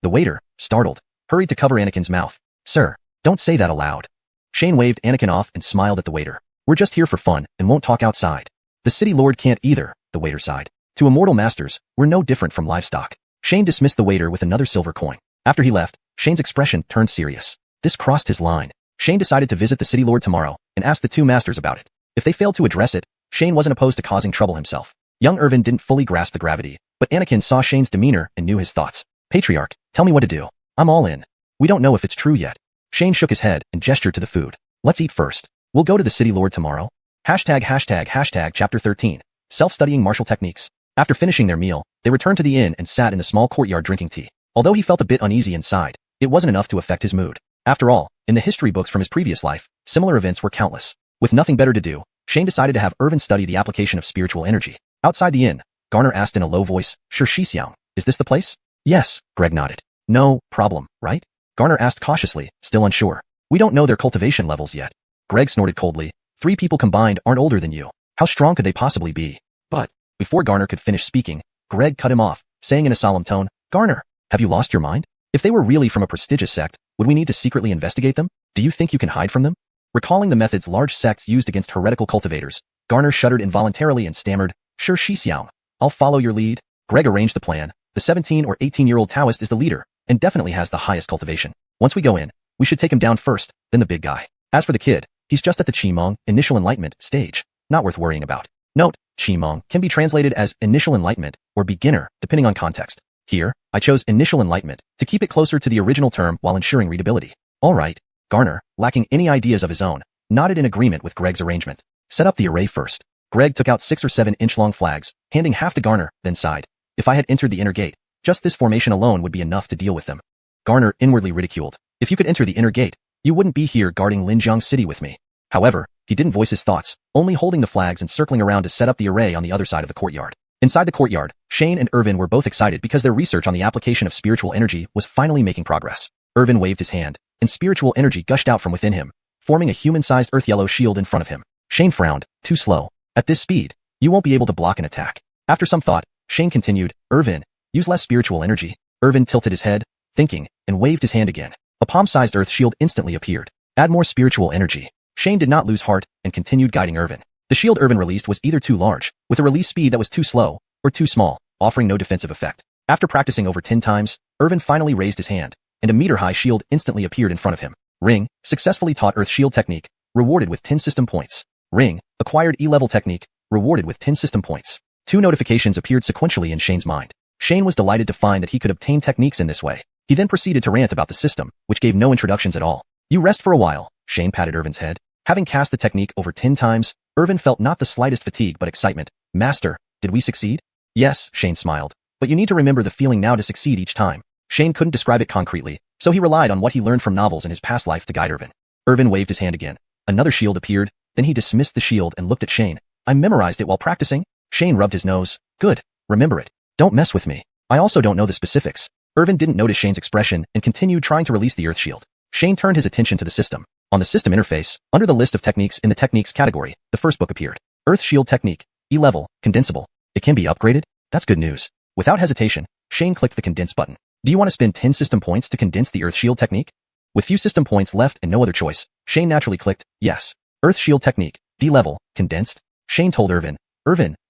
The waiter, startled, hurried to cover Anakin's mouth. Sir, don't say that aloud. Shane waved Anakin off and smiled at the waiter. We're just here for fun and won't talk outside. The city lord can't either, the waiter sighed. To immortal masters, we're no different from livestock. Shane dismissed the waiter with another silver coin. After he left, Shane's expression turned serious. This crossed his line. Shane decided to visit the city lord tomorrow and ask the two masters about it. If they failed to address it, Shane wasn't opposed to causing trouble himself. Young Irvin didn't fully grasp the gravity, but Anakin saw Shane's demeanor and knew his thoughts. Patriarch, tell me what to do. I'm all in. We don't know if it's true yet. Shane shook his head and gestured to the food. Let's eat first. We'll go to the city lord tomorrow. ####Chapter 13. Self-studying martial techniques. After finishing their meal, they returned to the inn and sat in the small courtyard drinking tea. Although he felt a bit uneasy inside, it wasn't enough to affect his mood. After all, in the history books from his previous life, similar events were countless. With nothing better to do, Shane decided to have Irvin study the application of spiritual energy. Outside the inn, Garner asked in a low voice, Sure xiuxian, is this the place? Yes, Greg nodded. No problem, right? Garner asked cautiously, still unsure. We don't know their cultivation levels yet. Greg snorted coldly. 3 people combined aren't older than you. How strong could they possibly be? But, before Garner could finish speaking, Greg cut him off, saying in a solemn tone, Garner, have you lost your mind? If they were really from a prestigious sect, would we need to secretly investigate them? Do you think you can hide from them? Recalling the methods large sects used against heretical cultivators, Garner shuddered involuntarily and stammered, Sure xiuxian, I'll follow your lead. Greg arranged the plan. The 17 or 18-year-old Taoist is the leader, and definitely has the highest cultivation. Once we go in, we should take him down first, then the big guy. As for the kid, he's just at the Qimeng, initial enlightenment, stage. Not worth worrying about. Note, Qimeng can be translated as initial enlightenment or beginner, depending on context. Here, I chose initial enlightenment to keep it closer to the original term while ensuring readability. All right. Garner, lacking any ideas of his own, nodded in agreement with Greg's arrangement. Set up the array first. Greg took out 6 or 7 inch-long flags, handing half to Garner, then sighed. If I had entered the inner gate, just this formation alone would be enough to deal with them. Garner inwardly ridiculed. If you could enter the inner gate, you wouldn't be here guarding Linjiang City with me. However, he didn't voice his thoughts, only holding the flags and circling around to set up the array on the other side of the courtyard. Inside the courtyard, Shane and Irvin were both excited because their research on the application of spiritual energy was finally making progress. Irvin waved his hand, and spiritual energy gushed out from within him, forming a human-sized earth-yellow shield in front of him. Shane frowned. Too slow. At this speed, you won't be able to block an attack. After some thought, Shane continued, Irvin, use less spiritual energy. Irvin tilted his head, thinking, and waved his hand again. A palm-sized earth shield instantly appeared. Add more spiritual energy. Shane did not lose heart and continued guiding Irvin. The shield Irvin released was either too large, with a release speed that was too slow, or too small, offering no defensive effect. After practicing over 10 times, Irvin finally raised his hand, and a meter-high shield instantly appeared in front of him. Ring, successfully taught Earth Shield technique, rewarded with 10 system points. Ring, acquired E-level technique, rewarded with 10 system points. 2 notifications appeared sequentially in Shane's mind. Shane was delighted to find that he could obtain techniques in this way. He then proceeded to rant about the system, which gave no introductions at all. You rest for a while, Shane patted Irvin's head. Having cast the technique over 10 times, Irvin felt not the slightest fatigue but excitement. Master, did we succeed? Yes, Shane smiled. But you need to remember the feeling now to succeed each time. Shane couldn't describe it concretely, so he relied on what he learned from novels in his past life to guide Irvin. Irvin waved his hand again. Another shield appeared, then he dismissed the shield and looked at Shane. I memorized it while practicing. Shane rubbed his nose. Good. Remember it. Don't mess with me. I also don't know the specifics. Irvin didn't notice Shane's expression and continued trying to release the earth shield. Shane turned his attention to the system. On the system interface, under the list of techniques in the techniques category, the first book appeared. Earth Shield Technique, E-level, condensable. It can be upgraded? That's good news. Without hesitation, Shane clicked the condense button. Do you want to spend 10 system points to condense the Earth Shield Technique? With few system points left and no other choice, Shane naturally clicked yes. Earth Shield Technique, D-level, condensed. Shane told Irvin,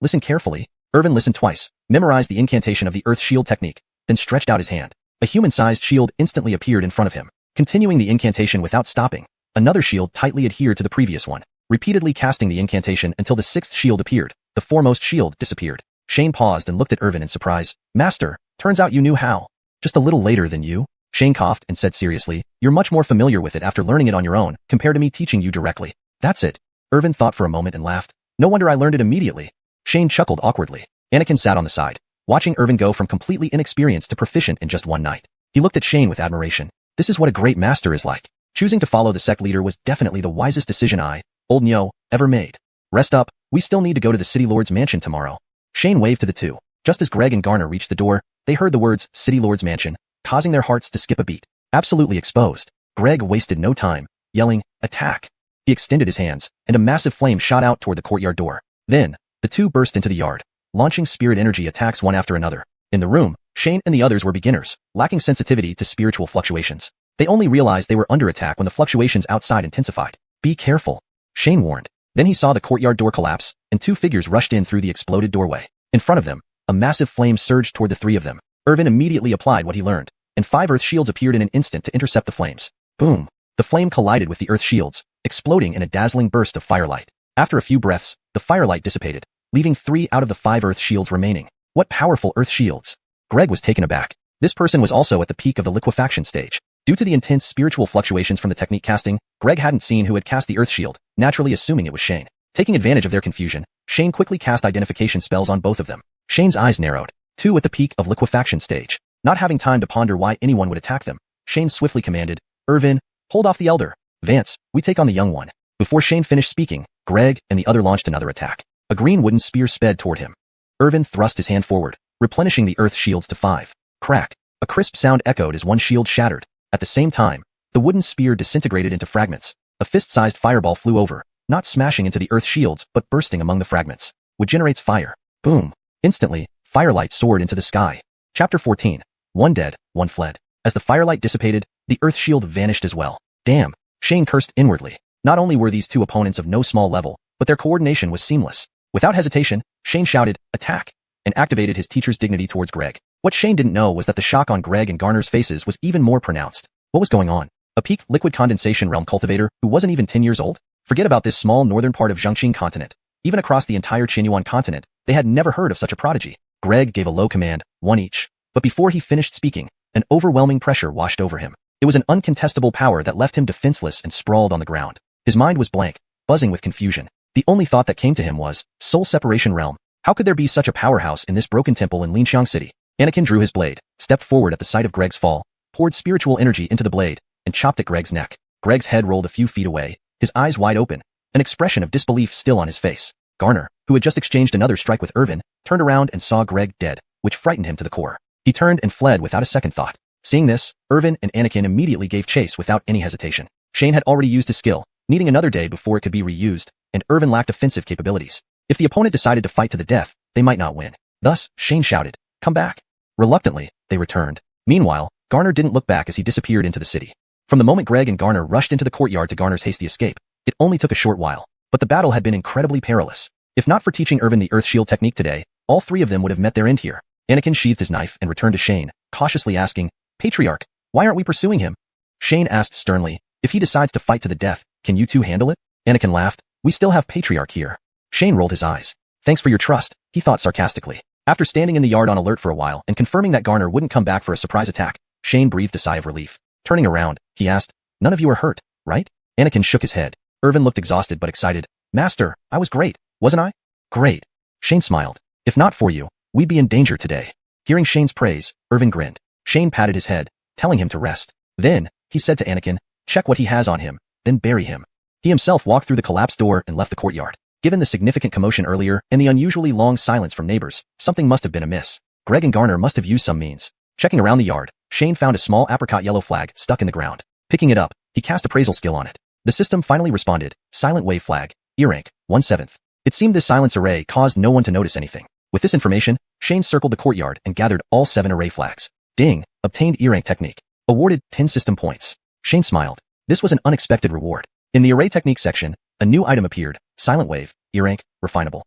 listen carefully. Irvin listened twice, memorized the incantation of the Earth Shield Technique, then stretched out his hand. A human-sized shield instantly appeared in front of him. Continuing the incantation without stopping, another shield tightly adhered to the previous one, repeatedly casting the incantation until the sixth shield appeared. The foremost shield disappeared. Shane paused and looked at Irvin in surprise. Master, turns out you knew how. Just a little later than you? Shane coughed and said seriously, you're much more familiar with it after learning it on your own, compared to me teaching you directly. That's it. Irvin thought for a moment and laughed. No wonder I learned it immediately. Shane chuckled awkwardly. Anakin sat on the side, watching Irvin go from completely inexperienced to proficient in just one night. He looked at Shane with admiration. This is what a great master is like. Choosing to follow the sect leader was definitely the wisest decision I, old Nyo, ever made. Rest up, we still need to go to the City Lord's mansion tomorrow. Shane waved to the two. Just as Greg and Garner reached the door, they heard the words, City Lord's mansion, causing their hearts to skip a beat. Absolutely exposed. Greg wasted no time, yelling, attack. He extended his hands, and a massive flame shot out toward the courtyard door. Then, the two burst into the yard, launching spirit energy attacks one after another. In the room, Shane and the others were beginners, lacking sensitivity to spiritual fluctuations. They only realized they were under attack when the fluctuations outside intensified. Be careful, Shane warned. Then he saw the courtyard door collapse, and two figures rushed in through the exploded doorway. In front of them, a massive flame surged toward the three of them. Irvin immediately applied what he learned, and 5 earth shields appeared in an instant to intercept the flames. Boom! The flame collided with the earth shields, exploding in a dazzling burst of firelight. After a few breaths, the firelight dissipated, leaving 3 out of the 5 earth shields remaining. What powerful earth shields! Greg was taken aback. This person was also at the peak of the liquefaction stage. Due to the intense spiritual fluctuations from the technique casting, Greg hadn't seen who had cast the earth shield, naturally assuming it was Shane. Taking advantage of their confusion, Shane quickly cast identification spells on both of them. Shane's eyes narrowed. 2 at the peak of liquefaction stage. Not having time to ponder why anyone would attack them, Shane swiftly commanded, Irvin, hold off the elder. Vance, we take on the young one. Before Shane finished speaking, Greg and the other launched another attack. A green wooden spear sped toward him. Irvin thrust his hand forward, replenishing the earth shields to 5. Crack. A crisp sound echoed as one shield shattered. At the same time, the wooden spear disintegrated into fragments. A fist-sized fireball flew over, not smashing into the earth shields but bursting among the fragments. What generates fire? Boom. Instantly, firelight soared into the sky. Chapter 14. One dead, one fled. As the firelight dissipated, the earth shield vanished as well. Damn. Shane cursed inwardly. Not only were these two opponents of no small level, but their coordination was seamless. Without hesitation, Shane shouted, attack, and activated his teacher's dignity towards Greg. What Shane didn't know was that the shock on Greg and Garner's faces was even more pronounced. What was going on? A peak liquid condensation realm cultivator who wasn't even 10 years old? Forget about this small northern part of Zhangqing continent. Even across the entire Xuanhuan continent, they had never heard of such a prodigy. Greg gave a low command, 1 each. But before he finished speaking, an overwhelming pressure washed over him. It was an uncontestable power that left him defenseless and sprawled on the ground. His mind was blank, buzzing with confusion. The only thought that came to him was, soul separation realm. How could there be such a powerhouse in this broken temple in Linxiang City? Anakin drew his blade, stepped forward at the sight of Greg's fall, poured spiritual energy into the blade, and chopped at Greg's neck. Greg's head rolled a few feet away, his eyes wide open, an expression of disbelief still on his face. Garner, who had just exchanged another strike with Irvin, turned around and saw Greg dead, which frightened him to the core. He turned and fled without a second thought. Seeing this, Irvin and Anakin immediately gave chase without any hesitation. Shane had already used his skill, needing another day before it could be reused, and Irvin lacked offensive capabilities. If the opponent decided to fight to the death, they might not win. Thus, Shane shouted, come back. Reluctantly, they returned. Meanwhile, Garner didn't look back as he disappeared into the city. From the moment Greg and Garner rushed into the courtyard to Garner's hasty escape, it only took a short while, but the battle had been incredibly perilous. If not for teaching Irvin the Earth Shield technique today, all 3 of them would have met their end here. Anakin sheathed his knife and returned to Shane, cautiously asking, Patriarch, why aren't we pursuing him? Shane asked sternly, if he decides to fight to the death, can you two handle it? Anakin laughed, we still have Patriarch here. Shane rolled his eyes. Thanks for your trust, he thought sarcastically. After standing in the yard on alert for a while and confirming that Garner wouldn't come back for a surprise attack, Shane breathed a sigh of relief. Turning around, he asked, none of you are hurt, right? Anakin shook his head. Irvin looked exhausted but excited. Master, I was great, wasn't I? Great. Shane smiled. If not for you, we'd be in danger today. Hearing Shane's praise, Irvin grinned. Shane patted his head, telling him to rest. Then, he said to Anakin, check what he has on him, then bury him. He himself walked through the collapsed door and left the courtyard. Given the significant commotion earlier and the unusually long silence from neighbors, something must have been amiss. Greg and Garner must have used some means. Checking around the yard, Shane found a small apricot yellow flag stuck in the ground. Picking it up, he cast appraisal skill on it. The system finally responded, silent wave flag, E rank, 1/7. It seemed this silence array caused no one to notice anything. With this information, Shane circled the courtyard and gathered all 7 array flags. Ding, obtained E rank technique. Awarded 10 system points. Shane smiled. This was an unexpected reward. In the array technique section, a new item appeared, silent wave, E rank, refinable.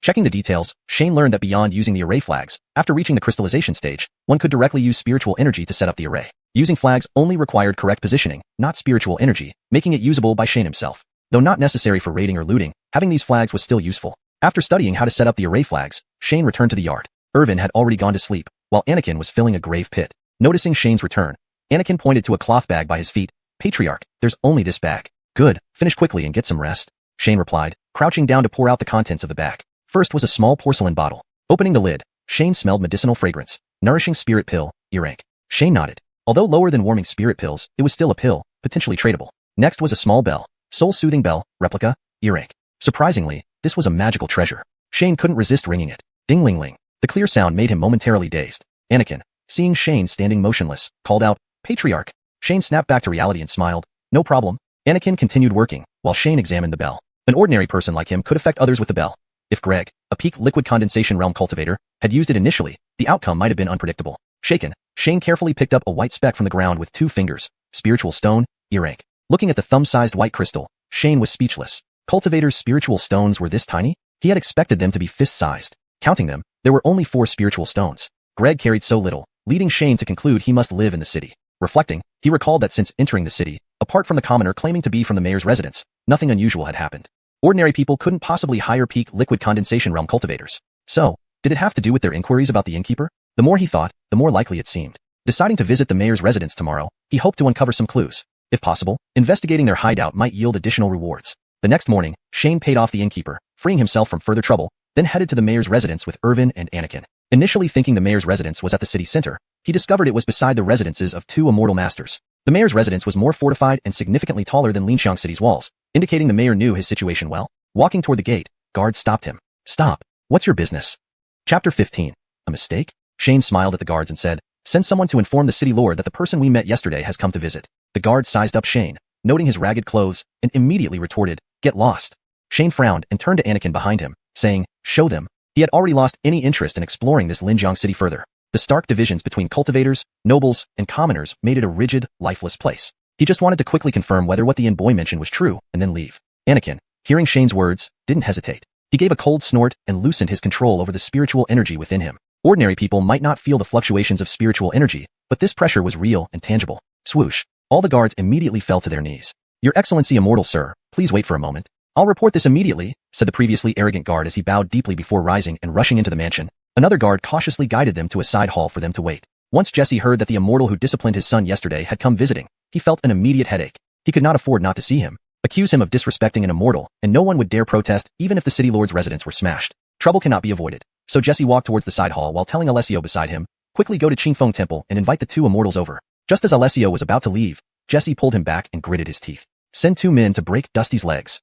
Checking the details, Shane learned that beyond using the array flags, after reaching the crystallization stage, one could directly use spiritual energy to set up the array. Using flags only required correct positioning, not spiritual energy, making it usable by Shane himself. Though not necessary for raiding or looting, having these flags was still useful. After studying how to set up the array flags, Shane returned to the yard. Irvin had already gone to sleep, while Anakin was filling a grave pit. Noticing Shane's return, Anakin pointed to a cloth bag by his feet. Patriarch, there's only this bag. Good, finish quickly and get some rest. Shane replied, crouching down to pour out the contents of the bag. First was a small porcelain bottle. Opening the lid, Shane smelled medicinal fragrance. Nourishing spirit pill, E rank. Shane nodded. Although lower than warming spirit pills, it was still a pill, potentially tradable. Next was a small bell. Soul-soothing bell, replica, E rank. Surprisingly, this was a magical treasure. Shane couldn't resist ringing it. Ding-ling-ling. The clear sound made him momentarily dazed. Anakin, seeing Shane standing motionless, called out, Patriarch. Shane snapped back to reality and smiled. No problem. Anakin continued working, while Shane examined the bell. An ordinary person like him could affect others with the bell. If Greg, a peak liquid condensation realm cultivator, had used it initially, the outcome might have been unpredictable. Shaken, Shane carefully picked up a white speck from the ground with 2 fingers. Spiritual stone, E rank. Looking at the thumb-sized white crystal, Shane was speechless. Cultivators' spiritual stones were this tiny? He had expected them to be fist-sized. Counting them, there were only 4 spiritual stones. Greg carried so little, leading Shane to conclude he must live in the city. Reflecting, he recalled that since entering the city, apart from the commoner claiming to be from the mayor's residence, nothing unusual had happened. Ordinary people couldn't possibly hire peak liquid condensation realm cultivators. So, did it have to do with their inquiries about the innkeeper? The more he thought, the more likely it seemed. Deciding to visit the mayor's residence tomorrow, he hoped to uncover some clues. If possible, investigating their hideout might yield additional rewards. The next morning, Shane paid off the innkeeper, freeing himself from further trouble, then headed to the mayor's residence with Irvin and Anakin. Initially thinking the mayor's residence was at the city center, he discovered it was beside the residences of 2 immortal masters. The mayor's residence was more fortified and significantly taller than Linxiang City's walls, indicating the mayor knew his situation well. Walking toward the gate, guards stopped him. Stop. What's your business? Chapter 15. A mistake? Shane smiled at the guards and said, send someone to inform the city lord that the person we met yesterday has come to visit. The guards sized up Shane, noting his ragged clothes, and immediately retorted, get lost. Shane frowned and turned to Anakin behind him, saying, show them. He had already lost any interest in exploring this Linxiang City further. The stark divisions between cultivators, nobles, and commoners made it a rigid, lifeless place. He just wanted to quickly confirm whether what the inn boy mentioned was true, and then leave. Anakin, hearing Shane's words, didn't hesitate. He gave a cold snort and loosened his control over the spiritual energy within him. Ordinary people might not feel the fluctuations of spiritual energy, but this pressure was real and tangible. Swoosh. All the guards immediately fell to their knees. Your Excellency Immortal Sir, please wait for a moment. I'll report this immediately, said the previously arrogant guard as he bowed deeply before rising and rushing into the mansion. Another guard cautiously guided them to a side hall for them to wait. Once Jesse heard that the immortal who disciplined his son yesterday had come visiting, he felt an immediate headache. He could not afford not to see him, accuse him of disrespecting an immortal, and no one would dare protest even if the city lord's residence were smashed. Trouble cannot be avoided. So Jesse walked towards the side hall while telling Alessio beside him, quickly go to Qingfeng Temple and invite the 2 immortals over. Just as Alessio was about to leave, Jesse pulled him back and gritted his teeth. Send 2 men to break Dusty's legs.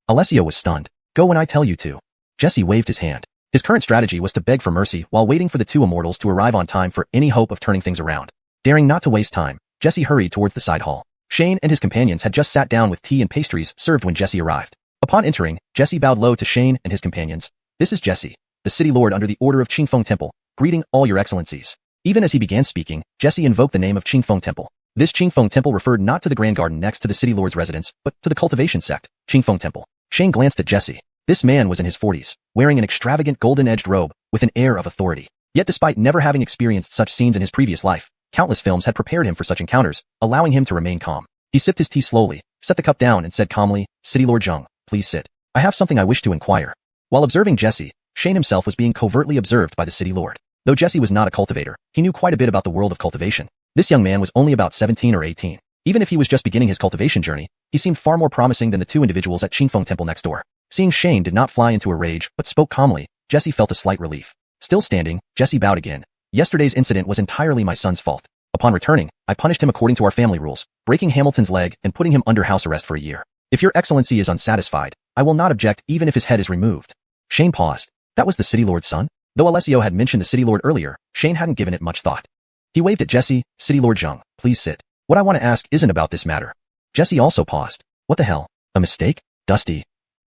Alessio was stunned. Go when I tell you to. Jesse waved his hand. His current strategy was to beg for mercy while waiting for the 2 immortals to arrive on time for any hope of turning things around. Daring not to waste time, Jesse hurried towards the side hall. Shane and his companions had just sat down with tea and pastries served when Jesse arrived. Upon entering, Jesse bowed low to Shane and his companions. This is Jesse, the city lord under the order of Qingfeng Temple, greeting all your excellencies. Even as he began speaking, Jesse invoked the name of Qingfeng Temple. This Qingfeng Temple referred not to the grand garden next to the city lord's residence, but to the cultivation sect, Qingfeng Temple. Shane glanced at Jesse. This man was in his 40s, wearing an extravagant golden-edged robe, with an air of authority. Yet despite never having experienced such scenes in his previous life, countless films had prepared him for such encounters, allowing him to remain calm. He sipped his tea slowly, set the cup down and said calmly, City Lord Zheng, please sit. I have something I wish to inquire. While observing Jesse, Shane himself was being covertly observed by the city lord. Though Jesse was not a cultivator, he knew quite a bit about the world of cultivation. This young man was only about 17 or 18. Even if he was just beginning his cultivation journey, he seemed far more promising than the 2 individuals at Qingfeng Temple next door. Seeing Shane did not fly into a rage, but spoke calmly, Jesse felt a slight relief. Still standing, Jesse bowed again. Yesterday's incident was entirely my son's fault. Upon returning, I punished him according to our family rules, breaking Hamilton's leg and putting him under house arrest for a year. If your excellency is unsatisfied, I will not object even if his head is removed. Shane paused. That was the city lord's son? Though Alessio had mentioned the city lord earlier, Shane hadn't given it much thought. He waved at Jesse, City Lord Zheng, please sit. What I want to ask isn't about this matter. Jesse also paused. What the hell? A mistake? Dusty.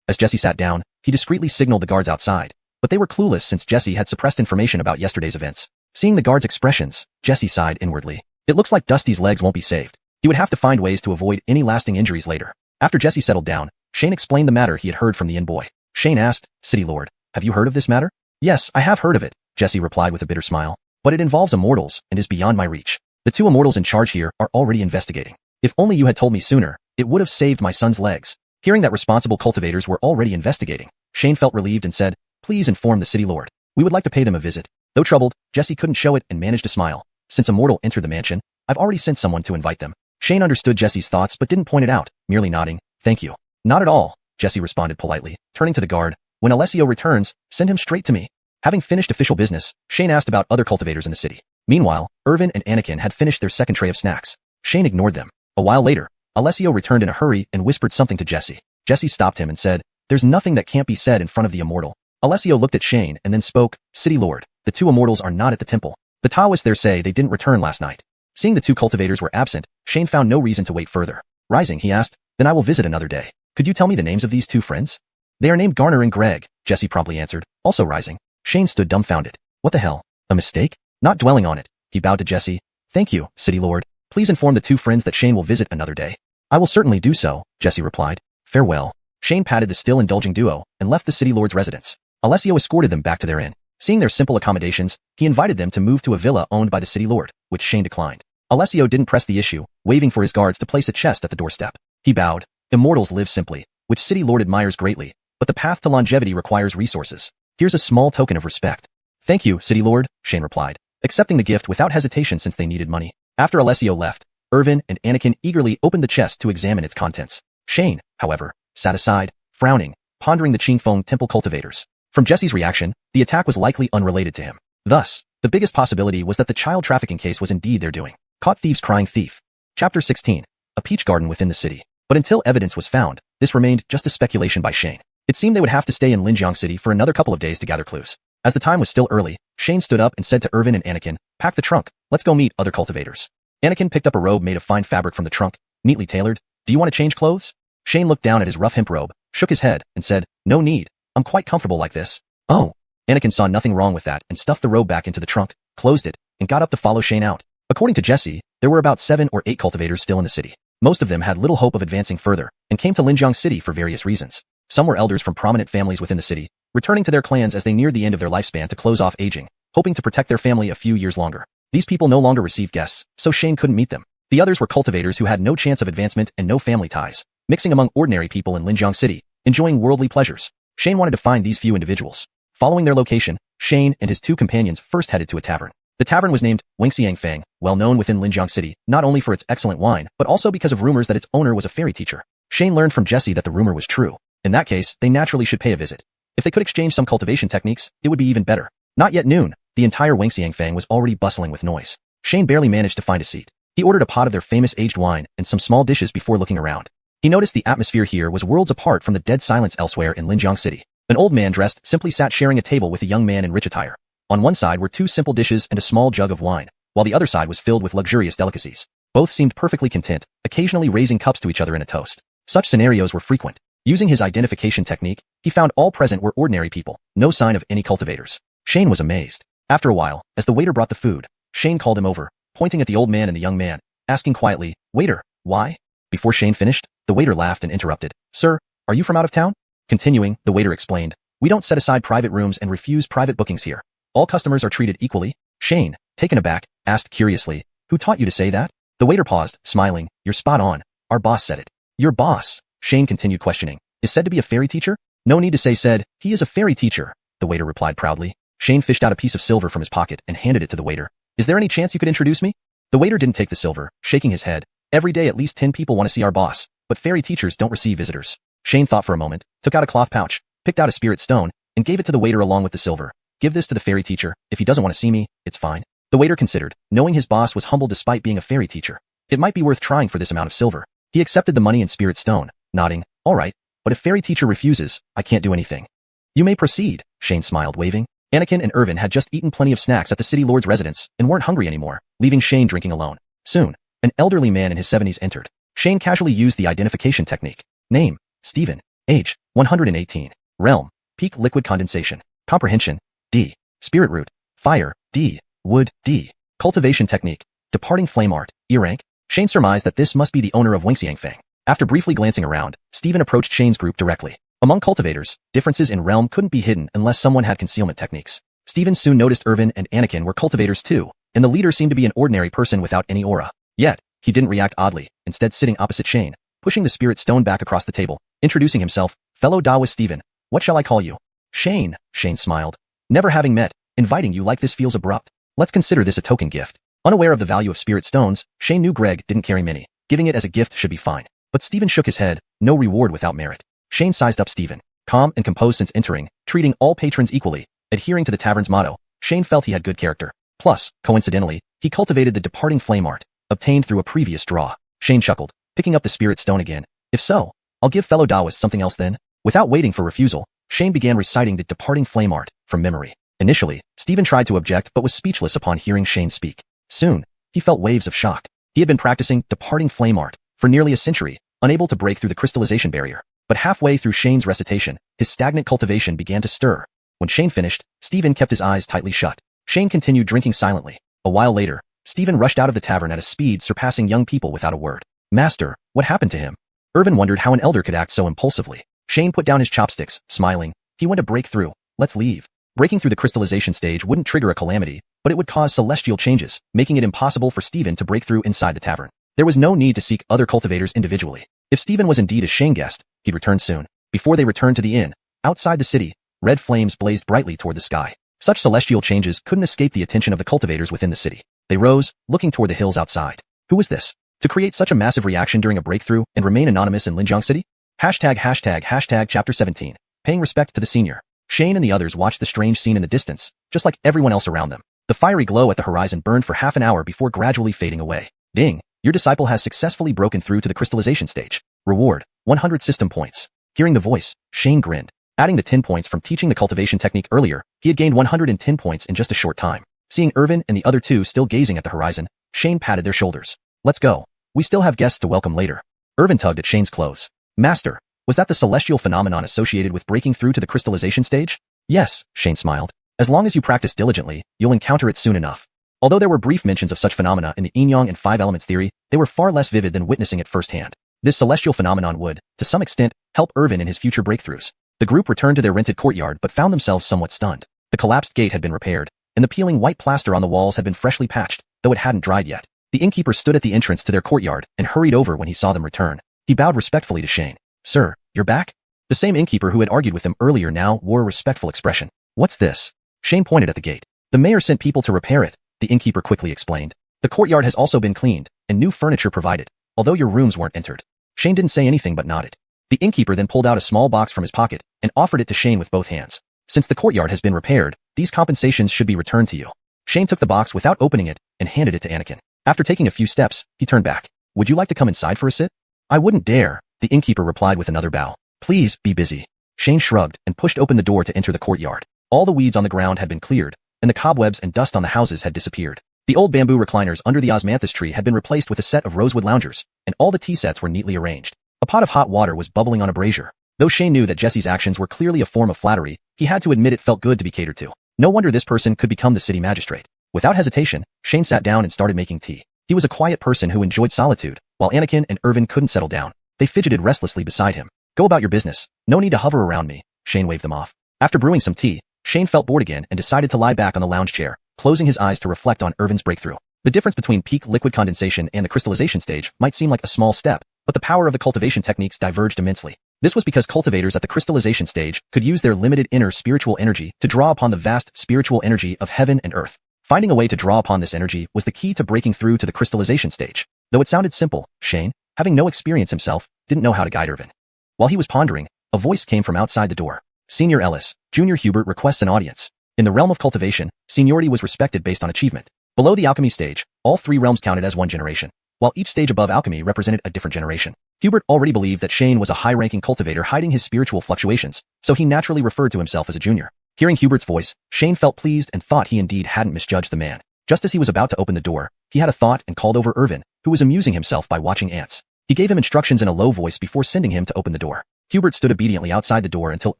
As Jesse sat down, he discreetly signaled the guards outside, but they were clueless since Jesse had suppressed information about yesterday's events. Seeing the guards' expressions, Jesse sighed inwardly. It looks like Dusty's legs won't be saved. He would have to find ways to avoid any lasting injuries later. After Jesse settled down, Shane explained the matter he had heard from the inn boy. Shane asked, City Lord, have you heard of this matter? Yes, I have heard of it, Jesse replied with a bitter smile. But it involves immortals and is beyond my reach. The two immortals in charge here are already investigating. If only you had told me sooner, it would have saved my son's legs. Hearing that responsible cultivators were already investigating, Shane felt relieved and said, please inform the City Lord. We would like to pay them a visit. Though troubled, Jesse couldn't show it and managed to smile. Since a mortal entered the mansion, I've already sent someone to invite them. Shane understood Jesse's thoughts but didn't point it out, merely nodding, thank you. Not at all, Jesse responded politely, turning to the guard. When Alessio returns, send him straight to me. Having finished official business, Shane asked about other cultivators in the city. Meanwhile, Irvin and Anakin had finished their second tray of snacks. Shane ignored them. A while later, Alessio returned in a hurry and whispered something to Jesse. Jesse stopped him and said, there's nothing that can't be said in front of the immortal. Alessio looked at Shane and then spoke, City Lord, the two immortals are not at the temple. The Taoists there say they didn't return last night. Seeing the two cultivators were absent, Shane found no reason to wait further. Rising, he asked, then I will visit another day. Could you tell me the names of these two friends? They are named Garner and Greg, Jesse promptly answered, also rising. Shane stood dumbfounded. What the hell? A mistake? Not dwelling on it, he bowed to Jesse. Thank you, City Lord. Please inform the two friends that Shane will visit another day. I will certainly do so, Jesse replied. Farewell. Shane patted the still indulging duo and left the City Lord's residence. Alessio escorted them back to their inn. Seeing their simple accommodations, he invited them to move to a villa owned by the City Lord, which Shane declined. Alessio didn't press the issue, waving for his guards to place a chest at the doorstep. He bowed. Immortals live simply, which City Lord admires greatly, but the path to longevity requires resources. Here's a small token of respect. Thank you, City Lord, Shane replied, accepting the gift without hesitation since they needed money. After Alessio left, Irvin and Anakin eagerly opened the chest to examine its contents. Shane, however, sat aside, frowning, pondering the Qingfeng temple cultivators. From Jesse's reaction, the attack was likely unrelated to him. Thus, the biggest possibility was that the child trafficking case was indeed their doing. Caught thieves crying thief. Chapter 16. A peach garden within the city. But until evidence was found, this remained just a speculation by Shane. It seemed they would have to stay in Linjiang City for another couple of days to gather clues. As the time was still early, Shane stood up and said to Irvin and Anakin, pack the trunk, let's go meet other cultivators. Anakin picked up a robe made of fine fabric from the trunk, neatly tailored. Do you want to change clothes? Shane looked down at his rough hemp robe, shook his head, and said, no need. I'm quite comfortable like this. Oh. Anakin saw nothing wrong with that and stuffed the robe back into the trunk, closed it, and got up to follow Shane out. According to Jesse, there were about 7 or 8 cultivators still in the city. Most of them had little hope of advancing further, and came to Linjiang City for various reasons. Some were elders from prominent families within the city, returning to their clans as they neared the end of their lifespan to close off aging, hoping to protect their family a few years longer. These people no longer received guests, so Shane couldn't meet them. The others were cultivators who had no chance of advancement and no family ties, mixing among ordinary people in Linjiang City, enjoying worldly pleasures. Shane wanted to find these few individuals. Following their location, Shane and his 2 companions first headed to a tavern. The tavern was named Wuxia Fang, well known within Linjiang City, not only for its excellent wine, but also because of rumors that its owner was a fairy teacher. Shane learned from Jesse that the rumor was true. In that case, they naturally should pay a visit. If they could exchange some cultivation techniques, it would be even better. Not yet noon, the entire Wuxia Fang was already bustling with noise. Shane barely managed to find a seat. He ordered a pot of their famous aged wine and some small dishes before looking around. He noticed the atmosphere here was worlds apart from the dead silence elsewhere in Linjiang City. An old man dressed simply sat sharing a table with a young man in rich attire. On one side were 2 simple dishes and a small jug of wine, while the other side was filled with luxurious delicacies. Both seemed perfectly content, occasionally raising cups to each other in a toast. Such scenarios were frequent. Using his identification technique, he found all present were ordinary people, no sign of any cultivators. Shane was amazed. After a while, as the waiter brought the food, Shane called him over, pointing at the old man and the young man, asking quietly, waiter, why? Before Shane finished, the waiter laughed and interrupted. Sir, are you from out of town? Continuing, the waiter explained, we don't set aside private rooms and refuse private bookings here. All customers are treated equally. Shane, taken aback, asked curiously, who taught you to say that? The waiter paused, smiling, you're spot on. Our boss said it. Your boss, Shane continued questioning, is said to be a fairy teacher? No need to say said, he is a fairy teacher, the waiter replied proudly. Shane fished out a piece of silver from his pocket and handed it to the waiter. Is there any chance you could introduce me? The waiter didn't take the silver, shaking his head. Every day at least 10 people want to see our boss, but fairy teachers don't receive visitors. Shane thought for a moment, took out a cloth pouch, picked out a spirit stone, and gave it to the waiter along with the silver. Give this to the fairy teacher. If he doesn't want to see me, it's fine. The waiter considered, knowing his boss was humble despite being a fairy teacher. It might be worth trying for this amount of silver. He accepted the money and spirit stone, nodding, all right, but if fairy teacher refuses, I can't do anything. You may proceed, Shane smiled, waving. Anakin and Irvin had just eaten plenty of snacks at the city lord's residence and weren't hungry anymore, leaving Shane drinking alone. Soon, an elderly man in his 70s entered. Shane casually used the identification technique. Name, Stephen. Age, 118. Realm, peak liquid condensation. Comprehension, D. Spirit root, fire, D. Wood, D. Cultivation technique, departing flame art, E rank. Shane surmised that this must be the owner of Wingxiang Fang. After briefly glancing around, Stephen approached Shane's group directly. Among cultivators, differences in realm couldn't be hidden unless someone had concealment techniques. Stephen soon noticed Irvin and Anakin were cultivators too, and the leader seemed to be an ordinary person without any aura. Yet, he didn't react oddly, instead sitting opposite Shane, pushing the spirit stone back across the table, introducing himself, fellow Daoist Stephen. What shall I call you? Shane, Shane smiled. Never having met, inviting you like this feels abrupt. Let's consider this a token gift. Unaware of the value of spirit stones, Shane knew Greg didn't carry many. Giving it as a gift should be fine. But Stephen shook his head, no reward without merit. Shane sized up Stephen. Calm and composed since entering, treating all patrons equally, adhering to the tavern's motto, Shane felt he had good character. Plus, coincidentally, he cultivated the departing flame art, obtained through a previous draw. Shane chuckled, picking up the spirit stone again. If so, I'll give fellow Daoists something else then. Without waiting for refusal, Shane began reciting the departing flame art, from memory. Initially, Stephen tried to object but was speechless upon hearing Shane speak. Soon, he felt waves of shock. He had been practicing departing flame art for nearly a century, unable to break through the crystallization barrier. But halfway through Shane's recitation, his stagnant cultivation began to stir. When Shane finished, Stephen kept his eyes tightly shut. Shane continued drinking silently. A while later, Stephen rushed out of the tavern at a speed surpassing young people without a word. Master, what happened to him? Irvin wondered how an elder could act so impulsively. Shane put down his chopsticks, smiling. He went to break through. Let's leave. Breaking through the crystallization stage wouldn't trigger a calamity, but it would cause celestial changes, making it impossible for Stephen to break through inside the tavern. There was no need to seek other cultivators individually. If Stephen was indeed as Shane guessed, he'd return soon. Before they returned to the inn, outside the city, red flames blazed brightly toward the sky. Such celestial changes couldn't escape the attention of the cultivators within the city. They rose, looking toward the hills outside. Who was this? To create such a massive reaction during a breakthrough and remain anonymous in Linjiang City? ###Chapter 17. Paying respect to the senior. Shane and the others watched the strange scene in the distance, just like everyone else around them. The fiery glow at the horizon burned for half an hour before gradually fading away. Ding! Your disciple has successfully broken through to the crystallization stage. Reward, 100 system points. Hearing the voice, Shane grinned. Adding the 10 points from teaching the cultivation technique earlier, he had gained 110 points in just a short time. Seeing Irvin and the other two still gazing at the horizon, Shane patted their shoulders. Let's go. We still have guests to welcome later. Irvin tugged at Shane's clothes. Master, was that the celestial phenomenon associated with breaking through to the crystallization stage? Yes, Shane smiled. As long as you practice diligently, you'll encounter it soon enough. Although there were brief mentions of such phenomena in the yin-yang and five elements theory, they were far less vivid than witnessing it firsthand. This celestial phenomenon would, to some extent, help Irvin in his future breakthroughs. The group returned to their rented courtyard but found themselves somewhat stunned. The collapsed gate had been repaired, and the peeling white plaster on the walls had been freshly patched, though it hadn't dried yet. The innkeeper stood at the entrance to their courtyard and hurried over when he saw them return. He bowed respectfully to Shane. Sir, you're back? The same innkeeper who had argued with them earlier now wore a respectful expression. What's this? Shane pointed at the gate. The mayor sent people to repair it, the innkeeper quickly explained. The courtyard has also been cleaned, and new furniture provided, although your rooms weren't entered. Shane didn't say anything but nodded. The innkeeper then pulled out a small box from his pocket and offered it to Shane with both hands. Since the courtyard has been repaired, these compensations should be returned to you. Shane took the box without opening it and handed it to Anakin. After taking a few steps, he turned back. Would you like to come inside for a sit? I wouldn't dare, the innkeeper replied with another bow. Please, be busy. Shane shrugged and pushed open the door to enter the courtyard. All the weeds on the ground had been cleared, and the cobwebs and dust on the houses had disappeared. The old bamboo recliners under the osmanthus tree had been replaced with a set of rosewood loungers, and all the tea sets were neatly arranged. A pot of hot water was bubbling on a brazier. Though Shane knew that Jesse's actions were clearly a form of flattery, he had to admit it felt good to be catered to. No wonder this person could become the city magistrate. Without hesitation, Shane sat down and started making tea. He was a quiet person who enjoyed solitude, while Anakin and Irvin couldn't settle down. They fidgeted restlessly beside him. Go about your business. No need to hover around me. Shane waved them off. After brewing some tea, Shane felt bored again and decided to lie back on the lounge chair, closing his eyes to reflect on Irvin's breakthrough. The difference between peak liquid condensation and the crystallization stage might seem like a small step, but the power of the cultivation techniques diverged immensely. This was because cultivators at the crystallization stage could use their limited inner spiritual energy to draw upon the vast spiritual energy of heaven and earth. Finding a way to draw upon this energy was the key to breaking through to the crystallization stage. Though it sounded simple, Shane, having no experience himself, didn't know how to guide Irvin. While he was pondering, a voice came from outside the door. Senior Ellis, Junior Hubert requests an audience. In the realm of cultivation, seniority was respected based on achievement. Below the alchemy stage, all three realms counted as one generation, while each stage above alchemy represented a different generation. Hubert already believed that Shane was a high-ranking cultivator hiding his spiritual fluctuations, so he naturally referred to himself as a junior. Hearing Hubert's voice, Shane felt pleased and thought he indeed hadn't misjudged the man. Just as he was about to open the door, he had a thought and called over Irvin, who was amusing himself by watching ants. He gave him instructions in a low voice before sending him to open the door. Hubert stood obediently outside the door until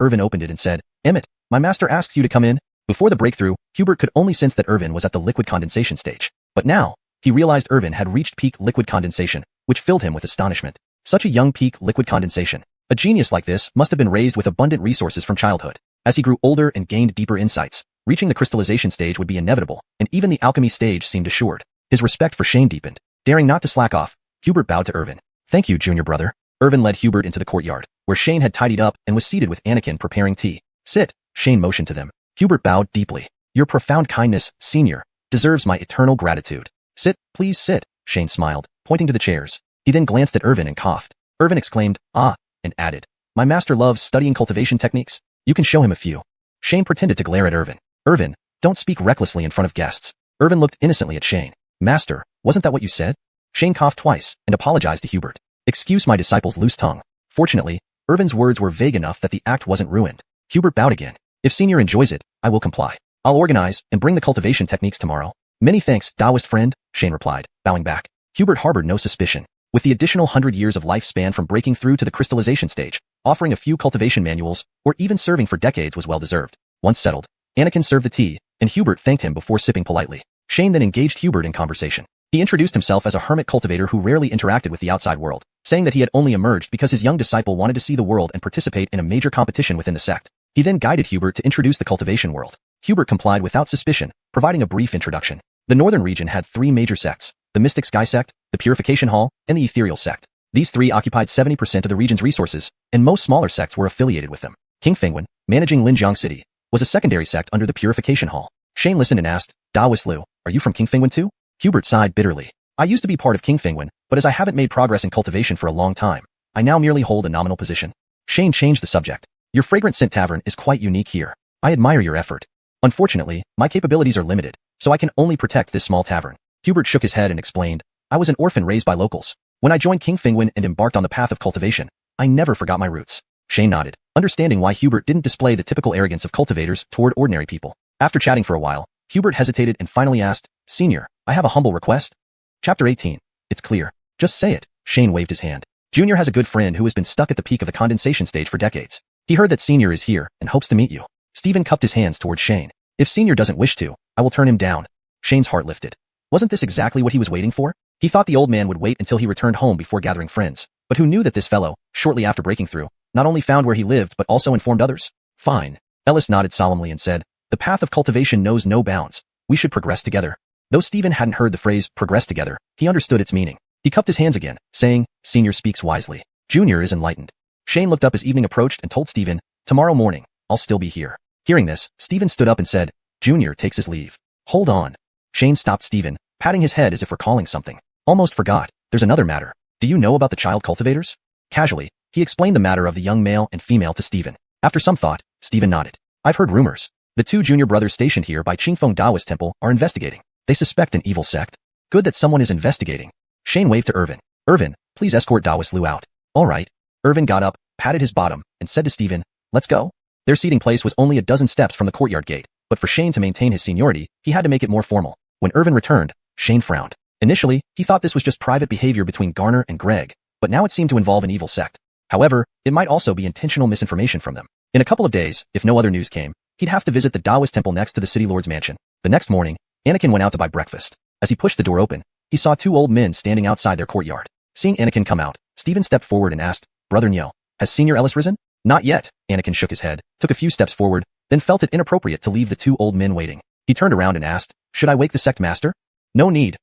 Irvin opened it and said, "Emmett, my master asks you to come in." Before the breakthrough, Hubert could only sense that Irvin was at the liquid condensation stage. But now, he realized Irvin had reached peak liquid condensation, which filled him with astonishment. Such a young peak liquid condensation. A genius like this must have been raised with abundant resources from childhood. As he grew older and gained deeper insights, reaching the crystallization stage would be inevitable, and even the alchemy stage seemed assured. His respect for Shane deepened. Daring not to slack off, Hubert bowed to Irvin. "Thank you, junior brother." Irvin led Hubert into the courtyard, where Shane had tidied up and was seated with Anakin preparing tea. "Sit," Shane motioned to them. Hubert bowed deeply. "Your profound kindness, senior, deserves my eternal gratitude." "Sit, please sit," Shane smiled, pointing to the chairs. He then glanced at Irvin and coughed. Irvin exclaimed, "Ah," and added, "My master loves studying cultivation techniques. You can show him a few." Shane pretended to glare at Irvin. "Irvin, don't speak recklessly in front of guests." Irvin looked innocently at Shane. "Master, wasn't that what you said?" Shane coughed twice and apologized to Hubert. "Excuse my disciple's loose tongue." Fortunately, Irvin's words were vague enough that the act wasn't ruined. Hubert bowed again. "If senior enjoys it, I will comply. I'll organize and bring the cultivation techniques tomorrow." "Many thanks, Taoist friend," Shane replied, bowing back. Hubert harbored no suspicion. With the additional 100 years of lifespan from breaking through to the crystallization stage, offering a few cultivation manuals, or even serving for decades was well deserved. Once settled, Anakin served the tea, and Hubert thanked him before sipping politely. Shane then engaged Hubert in conversation. He introduced himself as a hermit cultivator who rarely interacted with the outside world, saying that he had only emerged because his young disciple wanted to see the world and participate in a major competition within the sect. He then guided Hubert to introduce the cultivation world. Hubert complied without suspicion, providing a brief introduction. The northern region had 3 major sects: the Mystic Sky sect, the Purification Hall, and the Ethereal sect. These 3 occupied 70% of the region's resources, and most smaller sects were affiliated with them. King Fengwen, managing Linjiang City, was a secondary sect under the Purification Hall. Shane listened and asked, "Taoist Liu, are you from King Fengwen too?" Hubert sighed bitterly. "I used to be part of King Fengwen, but as I haven't made progress in cultivation for a long time, I now merely hold a nominal position." Shane changed the subject. "Your fragrant scent tavern is quite unique here. I admire your effort. Unfortunately, my capabilities are limited, so I can only protect this small tavern." Hubert shook his head and explained, "I was an orphan raised by locals. When I joined King Fengwen and embarked on the path of cultivation, I never forgot my roots." Shane nodded, understanding why Hubert didn't display the typical arrogance of cultivators toward ordinary people. After chatting for a while, Hubert hesitated and finally asked, "Senior, I have a humble request." Chapter 18. It's clear. Just say it. Shane waved his hand. Junior has a good friend who has been stuck at the peak of the condensation stage for decades. He heard that Senior is here and hopes to meet you. Stephen cupped his hands towards Shane. "If Senior doesn't wish to, I will turn him down." Shane's heart lifted. Wasn't this exactly what he was waiting for? He thought the old man would wait until he returned home before gathering friends, but who knew that this fellow, shortly after breaking through, not only found where he lived but also informed others? "Fine." Ellis nodded solemnly and said, "The path of cultivation knows no bounds. We should progress together." Though Stephen hadn't heard the phrase, progress together, he understood its meaning. He cupped his hands again, saying, "Senior speaks wisely. Junior is enlightened." Shane looked up as evening approached and told Stephen, "Tomorrow morning, I'll still be here." Hearing this, Stephen stood up and said, "Junior takes his leave." "Hold on." Shane stopped Stephen, patting his head as if recalling something. "Almost forgot. There's another matter. Do you know about the child cultivators?" Casually, he explained the matter of the young male and female to Stephen. After some thought, Stephen nodded. "I've heard rumors. The 2 junior brothers stationed here by Qingfeng Taoist Temple are investigating. They suspect an evil sect. Good that someone is investigating." Shane waved to Irvin. "Irvin, please escort Taoist Liu out." "All right." Irvin got up, patted his bottom, and said to Stephen, "Let's go." Their seating place was only a dozen steps from the courtyard gate, but for Shane to maintain his seniority, he had to make it more formal. When Irvin returned, Shane frowned. Initially, he thought this was just private behavior between Garner and Greg, but now it seemed to involve an evil sect. However, it might also be intentional misinformation from them. In a couple of days, if no other news came, he'd have to visit the Taoist temple next to the city lord's mansion. The next morning, Anakin went out to buy breakfast. As he pushed the door open, he saw 2 old men standing outside their courtyard. Seeing Anakin come out, Stephen stepped forward and asked, "Brother Nyo, has Senior Ellis risen?" "Not yet." Anakin shook his head, took a few steps forward, then felt it inappropriate to leave the 2 old men waiting. He turned around and asked, "Should I wake the sect master?" No need.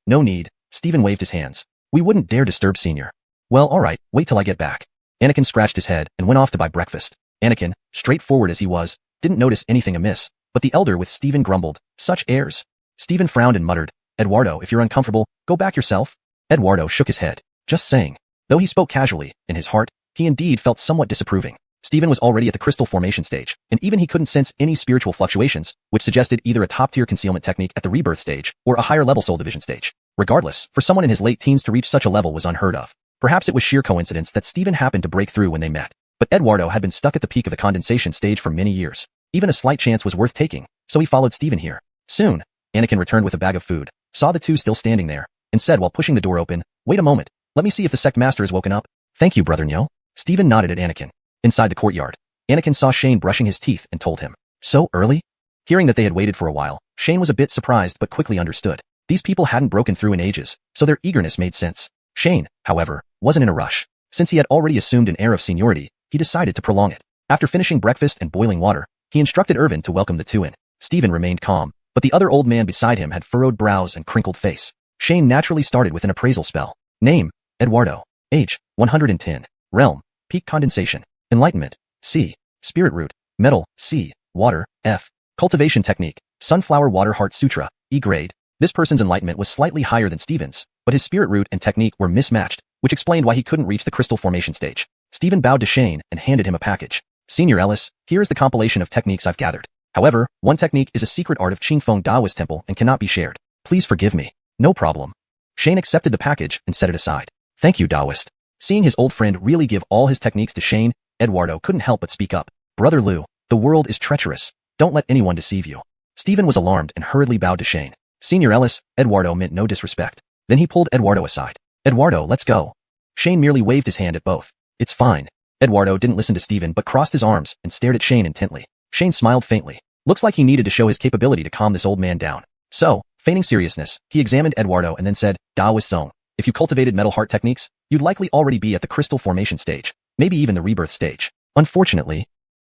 Stephen waved his hands. "We wouldn't dare disturb Senior." "Well, alright, wait till I get back." Anakin scratched his head and went off to buy breakfast. Anakin, straightforward as he was, didn't notice anything amiss, but the elder with Stephen grumbled, "Such airs." Stephen frowned and muttered, "Eduardo, if you're uncomfortable, go back yourself." Eduardo shook his head. "Just saying." Though he spoke casually, in his heart, he indeed felt somewhat disapproving. Stephen was already at the crystal formation stage, and even he couldn't sense any spiritual fluctuations, which suggested either a top-tier concealment technique at the rebirth stage or a higher-level soul division stage. Regardless, for someone in his late teens to reach such a level was unheard of. Perhaps it was sheer coincidence that Stephen happened to break through when they met. But Eduardo had been stuck at the peak of the condensation stage for many years. Even a slight chance was worth taking, so he followed Stephen here. Soon, Anakin returned with a bag of food, saw the 2 still standing there, and said while pushing the door open, "Wait a moment, Let me see if the sect master is woken up. Thank you, Brother Nyo. Stephen nodded at Anakin. Inside the courtyard, Anakin saw Shane brushing his teeth and told him, "So early?" Hearing that they had waited for a while, Shane was a bit surprised but quickly understood. These people hadn't broken through in ages, so their eagerness made sense. Shane, however, wasn't in a rush. Since he had already assumed an air of seniority, he decided to prolong it. After finishing breakfast and boiling water, he instructed Irvin to welcome the two in. Stephen remained calm, but the other old man beside him had furrowed brows and crinkled face. Shane naturally started with an appraisal spell. Name, Eduardo. Age, 110. Realm, peak condensation. Enlightenment, C. Spirit root, metal, C. Water, F. Cultivation technique, sunflower water heart sutra, E grade. This person's enlightenment was slightly higher than Stephen's, but his spirit root and technique were mismatched, which explained why he couldn't reach the crystal formation stage. Stephen bowed to Shane and handed him a package. Senior Ellis, here is the compilation of techniques I've gathered. However, one technique is a secret art of Qingfeng Daoist Temple and cannot be shared. Please forgive me. No problem. Shane accepted the package and set it aside. Thank you, Daoist. Seeing his old friend really give all his techniques to Shane, Eduardo couldn't help but speak up. Brother Liu, the world is treacherous. Don't let anyone deceive you. Stephen was alarmed and hurriedly bowed to Shane. Senior Ellis, Eduardo meant no disrespect. Then he pulled Eduardo aside. Eduardo, let's go. Shane merely waved his hand at both. It's fine. Eduardo didn't listen to Stephen but crossed his arms and stared at Shane intently. Shane smiled faintly. Looks like he needed to show his capability to calm this old man down. So, feigning seriousness, he examined Eduardo and then said, Daoist Song, if you cultivated metal heart techniques, you'd likely already be at the crystal formation stage, maybe even the rebirth stage. Unfortunately,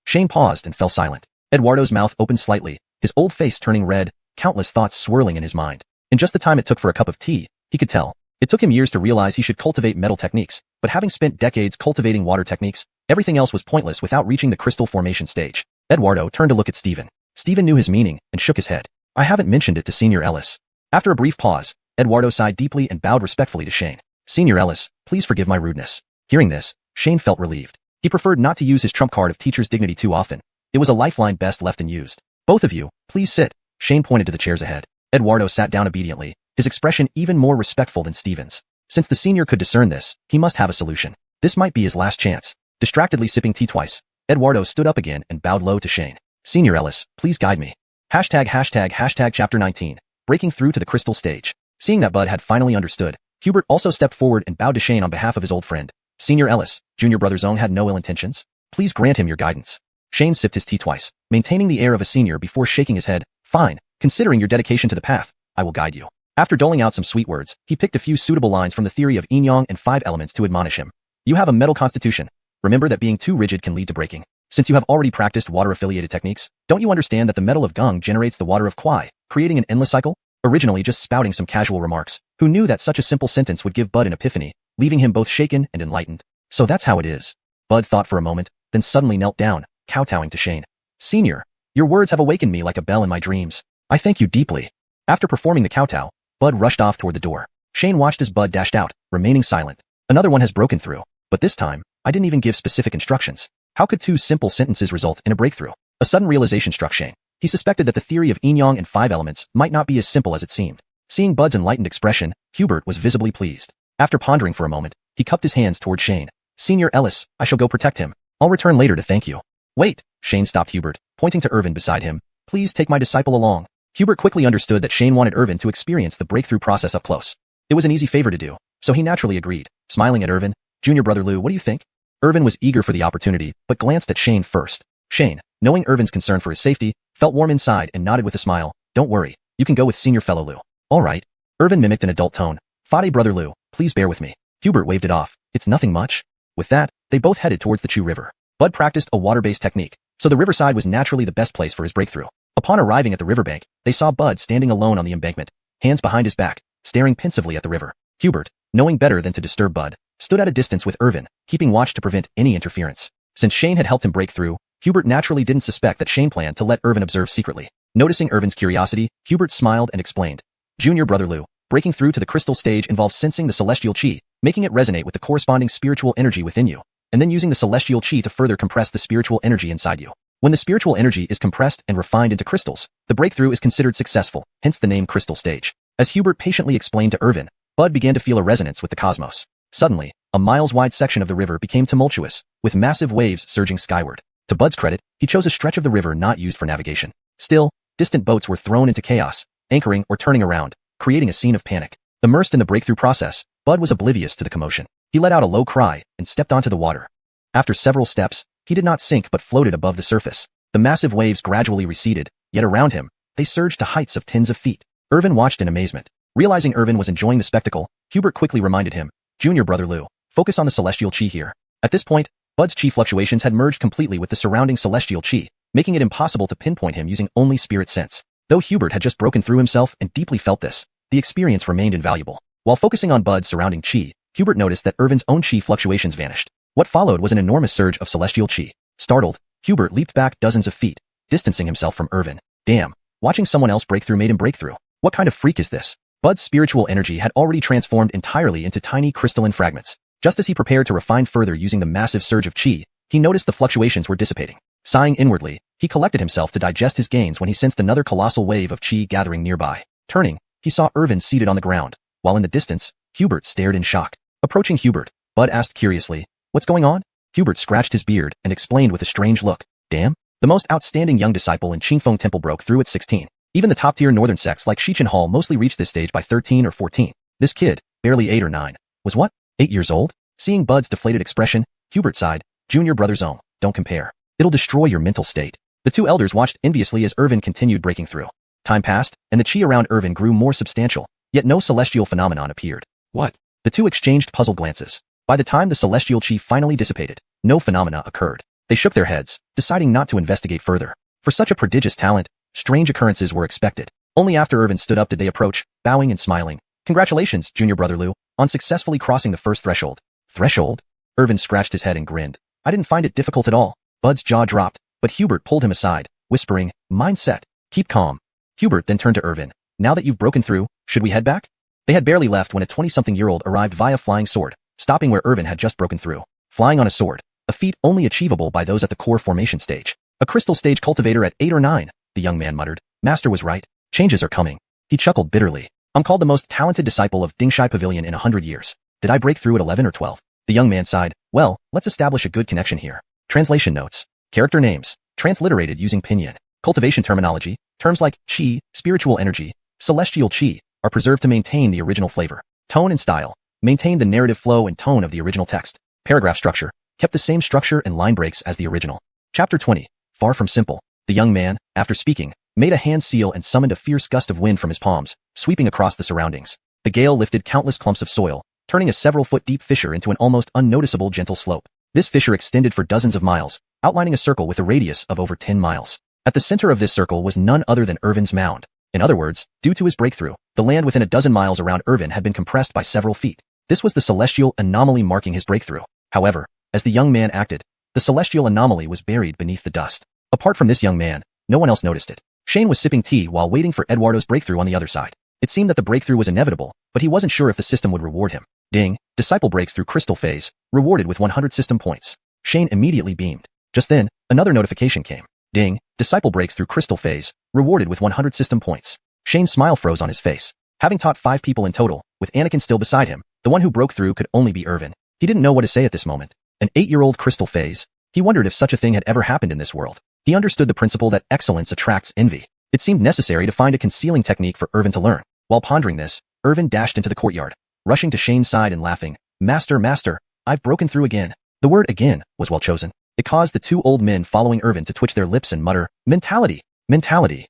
Shane paused and fell silent. Eduardo's mouth opened slightly, his old face turning red, countless thoughts swirling in his mind. In just the time it took for a cup of tea, he could tell. It took him years to realize he should cultivate metal techniques, but having spent decades cultivating water techniques, everything else was pointless without reaching the crystal formation stage. Eduardo turned to look at Stephen. Stephen knew his meaning and shook his head. I haven't mentioned it to Senior Ellis. After a brief pause, Eduardo sighed deeply and bowed respectfully to Shane. Senior Ellis, please forgive my rudeness. Hearing this, Shane felt relieved. He preferred not to use his trump card of teacher's dignity too often. It was a lifeline best left unused. Both of you, please sit. Shane pointed to the chairs ahead. Eduardo sat down obediently, his expression even more respectful than Stephen's. Since the senior could discern this, he must have a solution. This might be his last chance. Distractedly sipping tea twice, Eduardo stood up again and bowed low to Shane. Senior Ellis, please guide me. Hashtag chapter 19. Breaking through to the crystal stage. Seeing that Bud had finally understood, Hubert also stepped forward and bowed to Shane on behalf of his old friend. Senior Ellis, Junior Brother Zong had no ill intentions. Please grant him your guidance. Shane sipped his tea twice, maintaining the air of a senior before shaking his head. Fine, considering your dedication to the path, I will guide you. After doling out some sweet words, he picked a few suitable lines from the theory of yin-yang and 5 elements to admonish him. You have a metal constitution. Remember that being too rigid can lead to breaking. Since you have already practiced water-affiliated techniques, don't you understand that the metal of Gung generates the water of Kwai, creating an endless cycle? Originally just spouting some casual remarks, who knew that such a simple sentence would give Bud an epiphany, leaving him both shaken and enlightened. So that's how it is. Bud thought for a moment, then suddenly knelt down, kowtowing to Shane. Senior, your words have awakened me like a bell in my dreams. I thank you deeply. After performing the kowtow, Bud rushed off toward the door. Shane watched as Bud dashed out, remaining silent. Another one has broken through, but this time, I didn't even give specific instructions. How could 2 simple sentences result in a breakthrough? A sudden realization struck Shane. He suspected that the theory of yin-yang and 5 elements might not be as simple as it seemed. Seeing Bud's enlightened expression, Hubert was visibly pleased. After pondering for a moment, he cupped his hands toward Shane. Senior Ellis, I shall go protect him. I'll return later to thank you. Wait, Shane stopped Hubert, pointing to Irvin beside him. Please take my disciple along. Hubert quickly understood that Shane wanted Irvin to experience the breakthrough process up close. It was an easy favor to do, so he naturally agreed. Smiling at Irvin, Junior Brother Liu, what do you think? Irvin was eager for the opportunity, but glanced at Shane first. Shane, knowing Irvin's concern for his safety, felt warm inside and nodded with a smile. Don't worry, you can go with Senior Fellow Liu. All right. Irvin mimicked an adult tone. Fade Brother Liu, please bear with me. Hubert waved it off. It's nothing much. With that, they both headed towards the Chu River. Bud practiced a water-based technique, so the riverside was naturally the best place for his breakthrough. Upon arriving at the riverbank, they saw Bud standing alone on the embankment, hands behind his back, staring pensively at the river. Hubert, knowing better than to disturb Bud, stood at a distance with Irvin, keeping watch to prevent any interference. Since Shane had helped him break through, Hubert naturally didn't suspect that Shane planned to let Irvin observe secretly. Noticing Irvin's curiosity, Hubert smiled and explained. Junior Brother Liu, breaking through to the crystal stage involves sensing the celestial qi, making it resonate with the corresponding spiritual energy within you, and then using the celestial qi to further compress the spiritual energy inside you. When the spiritual energy is compressed and refined into crystals, the breakthrough is considered successful, hence the name crystal stage. As Hubert patiently explained to Irvin, Bud began to feel a resonance with the cosmos. Suddenly, a miles-wide section of the river became tumultuous, with massive waves surging skyward. To Bud's credit, he chose a stretch of the river not used for navigation. Still, distant boats were thrown into chaos, anchoring or turning around, creating a scene of panic. Immersed in the breakthrough process, Bud was oblivious to the commotion. He let out a low cry and stepped onto the water. After several steps, he did not sink but floated above the surface. The massive waves gradually receded, yet around him, they surged to heights of tens of feet. Irvin watched in amazement. Realizing Irvin was enjoying the spectacle, Hubert quickly reminded him, "Junior brother Lou, focus on the celestial chi here." At this point, Bud's chi fluctuations had merged completely with the surrounding celestial chi, making it impossible to pinpoint him using only spirit sense. Though Hubert had just broken through himself and deeply felt this, the experience remained invaluable. While focusing on Bud's surrounding chi, Hubert noticed that Irvin's own chi fluctuations vanished. What followed was an enormous surge of celestial chi. Startled, Hubert leaped back dozens of feet, distancing himself from Irvin. Damn, watching someone else break through made him break through. What kind of freak is this? Bud's spiritual energy had already transformed entirely into tiny crystalline fragments. Just as he prepared to refine further using the massive surge of chi, he noticed the fluctuations were dissipating. Sighing inwardly, he collected himself to digest his gains when he sensed another colossal wave of chi gathering nearby. Turning, he saw Irvin seated on the ground, while in the distance, Hubert stared in shock. Approaching Hubert, Bud asked curiously, "What's going on?" Hubert scratched his beard and explained with a strange look, "Damn, the most outstanding young disciple in Qingfeng Temple broke through at 16. Even the top-tier northern sects like Xiuxian Hall mostly reached this stage by 13 or 14. This kid, barely 8 or 9, was what? 8 years old?" Seeing Bud's deflated expression, Hubert sighed, "Junior brother Zone, don't compare. It'll destroy your mental state." The two elders watched enviously as Irvin continued breaking through. Time passed, and the chi around Irvin grew more substantial, yet no celestial phenomenon appeared. What? The two exchanged puzzled glances. By the time the celestial chi finally dissipated, no phenomena occurred. They shook their heads, deciding not to investigate further. For such a prodigious talent, strange occurrences were expected. Only after Irvin stood up did they approach, bowing and smiling. "Congratulations, Junior brother Lou, on successfully crossing the first threshold." "Threshold?" Irvin scratched his head and grinned. "I didn't find it difficult at all." Bud's jaw dropped, but Hubert pulled him aside, whispering, "Mind set. Keep calm." Hubert then turned to Irvin. "Now that you've broken through, should we head back?" They had barely left when a 20-something-year-old arrived via flying sword, stopping where Irvin had just broken through. Flying on a sword, a feat only achievable by those at the core formation stage. "A crystal stage cultivator at 8 or 9, the young man muttered. "Master was right. Changes are coming." He chuckled bitterly. "I'm called the most talented disciple of Dingshai Pavilion in 100 years. Did I break through at 11 or 12? The young man sighed. "Well, let's establish a good connection here." Translation notes. Character names, transliterated using pinyin. Cultivation terminology, terms like chi, spiritual energy, celestial chi, are preserved to maintain the original flavor. Tone and style, maintain the narrative flow and tone of the original text. Paragraph structure, kept the same structure and line breaks as the original. Chapter 20. Far from simple. The young man, after speaking, made a hand seal and summoned a fierce gust of wind from his palms, sweeping across the surroundings. The gale lifted countless clumps of soil, turning a several-foot-deep fissure into an almost unnoticeable gentle slope. This fissure extended for dozens of miles, outlining a circle with a radius of over 10 miles. At the center of this circle was none other than Irvin's mound. In other words, due to his breakthrough, the land within a dozen miles around Irvin had been compressed by several feet. This was the celestial anomaly marking his breakthrough. However, as the young man acted, the celestial anomaly was buried beneath the dust. Apart from this young man, no one else noticed it. Shane was sipping tea while waiting for Eduardo's breakthrough on the other side. It seemed that the breakthrough was inevitable, but he wasn't sure if the system would reward him. Ding, disciple breaks through crystal phase, rewarded with 100 system points. Shane immediately beamed. Just then, another notification came. Ding, disciple breaks through crystal phase, rewarded with 100 system points. Shane's smile froze on his face. Having taught 5 people in total, with Anakin still beside him, the one who broke through could only be Irvin. He didn't know what to say at this moment. An 8-year-old crystal phase? He wondered if such a thing had ever happened in this world. He understood the principle that excellence attracts envy. It seemed necessary to find a concealing technique for Irvin to learn. While pondering this, Irvin dashed into the courtyard, rushing to Shane's side and laughing. Master, I've broken through again." The word again was well chosen. It caused the 2 old men following Irvin to twitch their lips and mutter, "Mentality, mentality."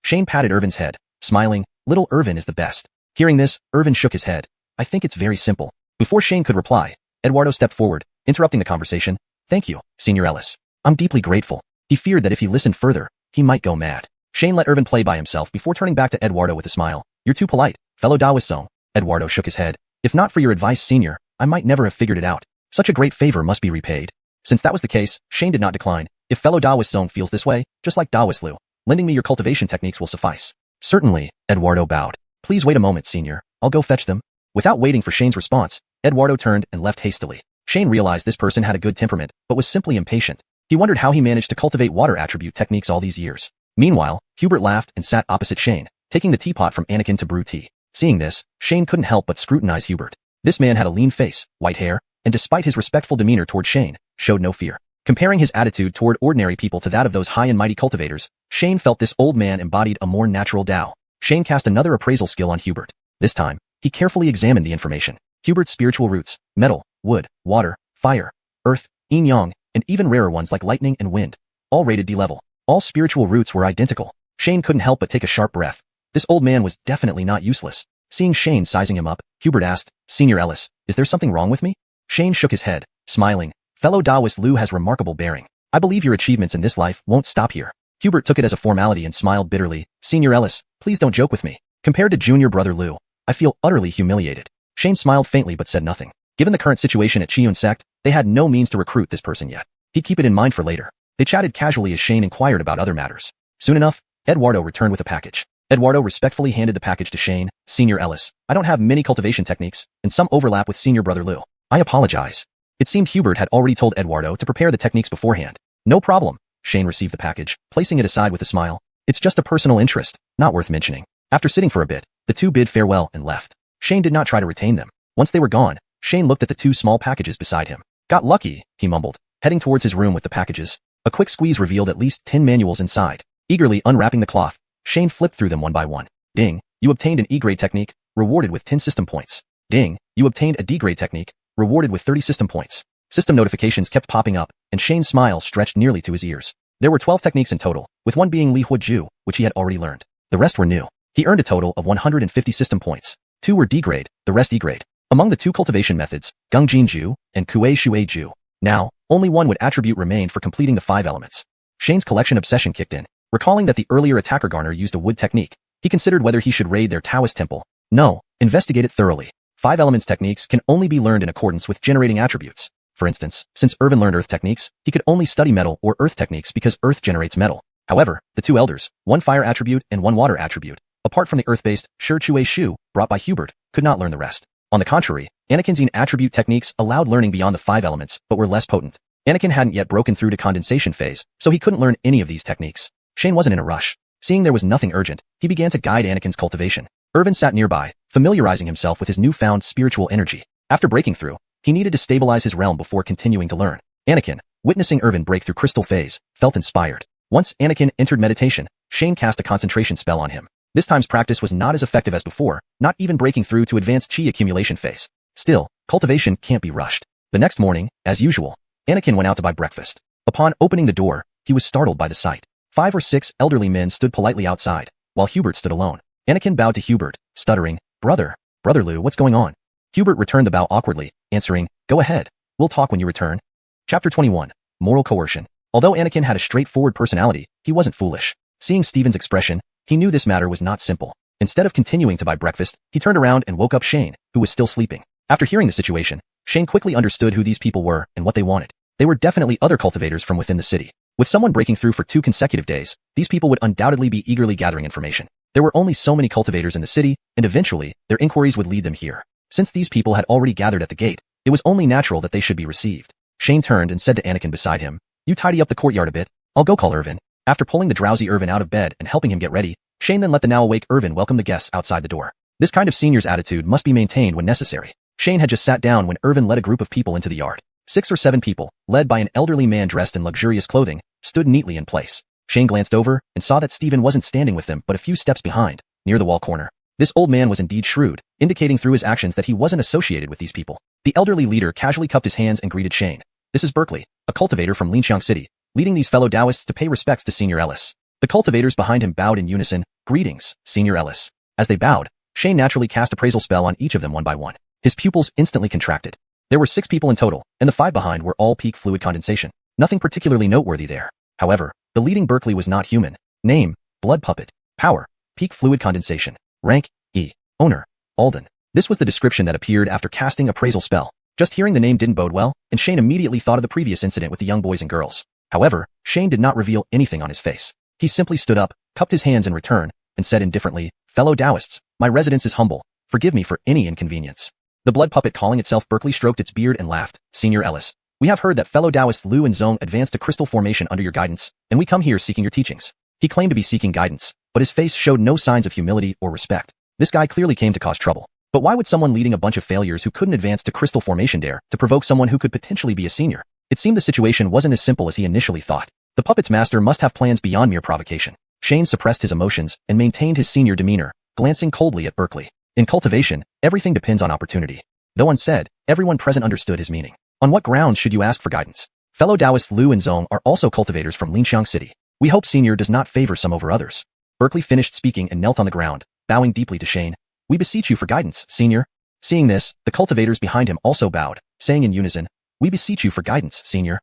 Shane patted Irvin's head, smiling, "Little Irvin is the best." Hearing this, Irvin shook his head. "I think it's very simple." Before Shane could reply, Eduardo stepped forward, interrupting the conversation. "Thank you, Senior Ellis. I'm deeply grateful." He feared that if he listened further, he might go mad. Shane let Irvin play by himself before turning back to Eduardo with a smile. "You're too polite, fellow Daoist-song." Eduardo shook his head. "If not for your advice, Senior, I might never have figured it out. Such a great favor must be repaid." Since that was the case, Shane did not decline. "If fellow Daoist-song feels this way, just like Daoist Liu, lending me your cultivation techniques will suffice." "Certainly," Eduardo bowed. "Please wait a moment, Senior. I'll go fetch them." Without waiting for Shane's response, Eduardo turned and left hastily. Shane realized this person had a good temperament, but was simply impatient. He wondered how he managed to cultivate water attribute techniques all these years. Meanwhile, Hubert laughed and sat opposite Shane, taking the teapot from Anakin to brew tea. Seeing this, Shane couldn't help but scrutinize Hubert. This man had a lean face, white hair, and despite his respectful demeanor toward Shane, showed no fear. Comparing his attitude toward ordinary people to that of those high and mighty cultivators, Shane felt this old man embodied a more natural Tao. Shane cast another appraisal skill on Hubert. This time, He carefully examined the information. Hubert's spiritual roots, metal, wood, water, fire, earth, yin-yang, and even rarer ones like lightning and wind, all rated D level. All spiritual roots were identical. Shane couldn't help but take a sharp breath. This old man was definitely not useless. Seeing Shane sizing him up, Hubert asked, "Senior Ellis, is there something wrong with me?" Shane shook his head, smiling. "Fellow Taoist Liu has remarkable bearing. I believe your achievements in this life won't stop here." Hubert took it as a formality and smiled bitterly. "Senior Ellis, please don't joke with me. Compared to junior brother Liu, I feel utterly humiliated." Shane smiled faintly but said nothing. Given the current situation at Xiuxian sect, they had no means to recruit this person yet. He'd keep it in mind for later. They chatted casually as Shane inquired about other matters. Soon enough, Eduardo returned with a package. Eduardo respectfully handed the package to Shane. "Senior Ellis, I don't have many cultivation techniques, and some overlap with senior brother Liu. I apologize." It seemed Hubert had already told Eduardo to prepare the techniques beforehand. "No problem." Shane received the package, placing it aside with a smile. "It's just a personal interest, not worth mentioning." After sitting for a bit, the two bid farewell and left. Shane did not try to retain them. Once they were gone, Shane looked at the two small packages beside him. "Got lucky," he mumbled, heading towards his room with the packages. A quick squeeze revealed at least 10 manuals inside. Eagerly unwrapping the cloth, Shane flipped through them one by one. Ding, you obtained an E-grade technique, rewarded with 10 system points. Ding, you obtained a D-grade technique, rewarded with 30 system points. System notifications kept popping up, and Shane's smile stretched nearly to his ears. There were 12 techniques in total, with one being Li Huoju, which he had already learned. The rest were new. He earned a total of 150 system points. 2 were D-grade, the rest E-grade. Among the 2 cultivation methods, Gungjinju and Kuei Shueju. Now, only one would attribute remained for completing the 5 elements. Shane's collection obsession kicked in. Recalling that the earlier attacker Garner used a wood technique, he considered whether he should raid their Taoist temple. No, investigate it thoroughly. 5 elements techniques can only be learned in accordance with generating attributes. For instance, since Irvin learned earth techniques, he could only study metal or earth techniques because earth generates metal. However, the 2 elders, 1 fire attribute and 1 water attribute, apart from the earth-based Shi Shu brought by Hubert, could not learn the rest. On the contrary, Anakin's attribute techniques allowed learning beyond the 5 elements, but were less potent. Anakin hadn't yet broken through to condensation phase, so he couldn't learn any of these techniques. Shane wasn't in a rush. Seeing there was nothing urgent, he began to guide Anakin's cultivation. Irvin sat nearby, familiarizing himself with his newfound spiritual energy. After breaking through, he needed to stabilize his realm before continuing to learn. Anakin, witnessing Irvin break through crystal phase, felt inspired. Once Anakin entered meditation, Shane cast a concentration spell on him. This time's practice was not as effective as before, not even breaking through to advanced chi accumulation phase. Still, cultivation can't be rushed. The next morning, as usual, Anakin went out to buy breakfast. Upon opening the door, he was startled by the sight. 5 or 6 elderly men stood politely outside, while Hubert stood alone. Anakin bowed to Hubert, stuttering, Brother Liu, what's going on?" Hubert returned the bow awkwardly, answering, "Go ahead. We'll talk when you return." Chapter 21. Moral Coercion. Although Anakin had a straightforward personality, he wasn't foolish. Seeing Steven's expression, he knew this matter was not simple. Instead of continuing to buy breakfast, he turned around and woke up Shane, who was still sleeping. After hearing the situation, Shane quickly understood who these people were and what they wanted. They were definitely other cultivators from within the city. With someone breaking through for 2 consecutive days, these people would undoubtedly be eagerly gathering information. There were only so many cultivators in the city, and eventually, their inquiries would lead them here. Since these people had already gathered at the gate, it was only natural that they should be received. Shane turned and said to Anakin beside him, "You tidy up the courtyard a bit. I'll go call Irvin." After pulling the drowsy Irvin out of bed and helping him get ready, Shane then let the now awake Irvin welcome the guests outside the door. This kind of senior's attitude must be maintained when necessary. Shane had just sat down when Irvin led a group of people into the yard. 6 or 7 people, led by an elderly man dressed in luxurious clothing, stood neatly in place. Shane glanced over and saw that Stephen wasn't standing with them but a few steps behind, near the wall corner. This old man was indeed shrewd, indicating through his actions that he wasn't associated with these people. The elderly leader casually cupped his hands and greeted Shane. "This is Berkeley, a cultivator from Linxiang City, leading these fellow Taoists to pay respects to Senior Ellis." The cultivators behind him bowed in unison. "Greetings, Senior Ellis." As they bowed, Shane naturally cast appraisal spell on each of them one by one. His pupils instantly contracted. There were 6 people in total, and the 5 behind were all peak fluid condensation. Nothing particularly noteworthy there. However, the leading Berkeley was not human. Name, blood puppet. Power, peak fluid condensation. Rank, E. Owner, Alden. This was the description that appeared after casting appraisal spell. Just hearing the name didn't bode well, and Shane immediately thought of the previous incident with the young boys and girls. However, Shane did not reveal anything on his face. He simply stood up, cupped his hands in return, and said indifferently, "Fellow Taoists, my residence is humble. Forgive me for any inconvenience." The blood puppet calling itself Berkeley stroked its beard and laughed. "Senior Ellis, we have heard that fellow Taoists Liu and Zong advanced to crystal formation under your guidance, and we come here seeking your teachings." He claimed to be seeking guidance, but his face showed no signs of humility or respect. This guy clearly came to cause trouble. But why would someone leading a bunch of failures who couldn't advance to crystal formation dare to provoke someone who could potentially be a senior? It seemed the situation wasn't as simple as he initially thought. The puppet's master must have plans beyond mere provocation. Shane suppressed his emotions and maintained his senior demeanor, glancing coldly at Berkeley. In cultivation, everything depends on opportunity. Though unsaid, everyone present understood his meaning. On what grounds should you ask for guidance? Fellow Taoists Liu and Zong are also cultivators from Linxiang City. We hope Senior does not favor some over others. Berkeley finished speaking and knelt on the ground, bowing deeply to Shane. We beseech you for guidance, Senior. Seeing this, the cultivators behind him also bowed, saying in unison, We beseech you for guidance, Senior.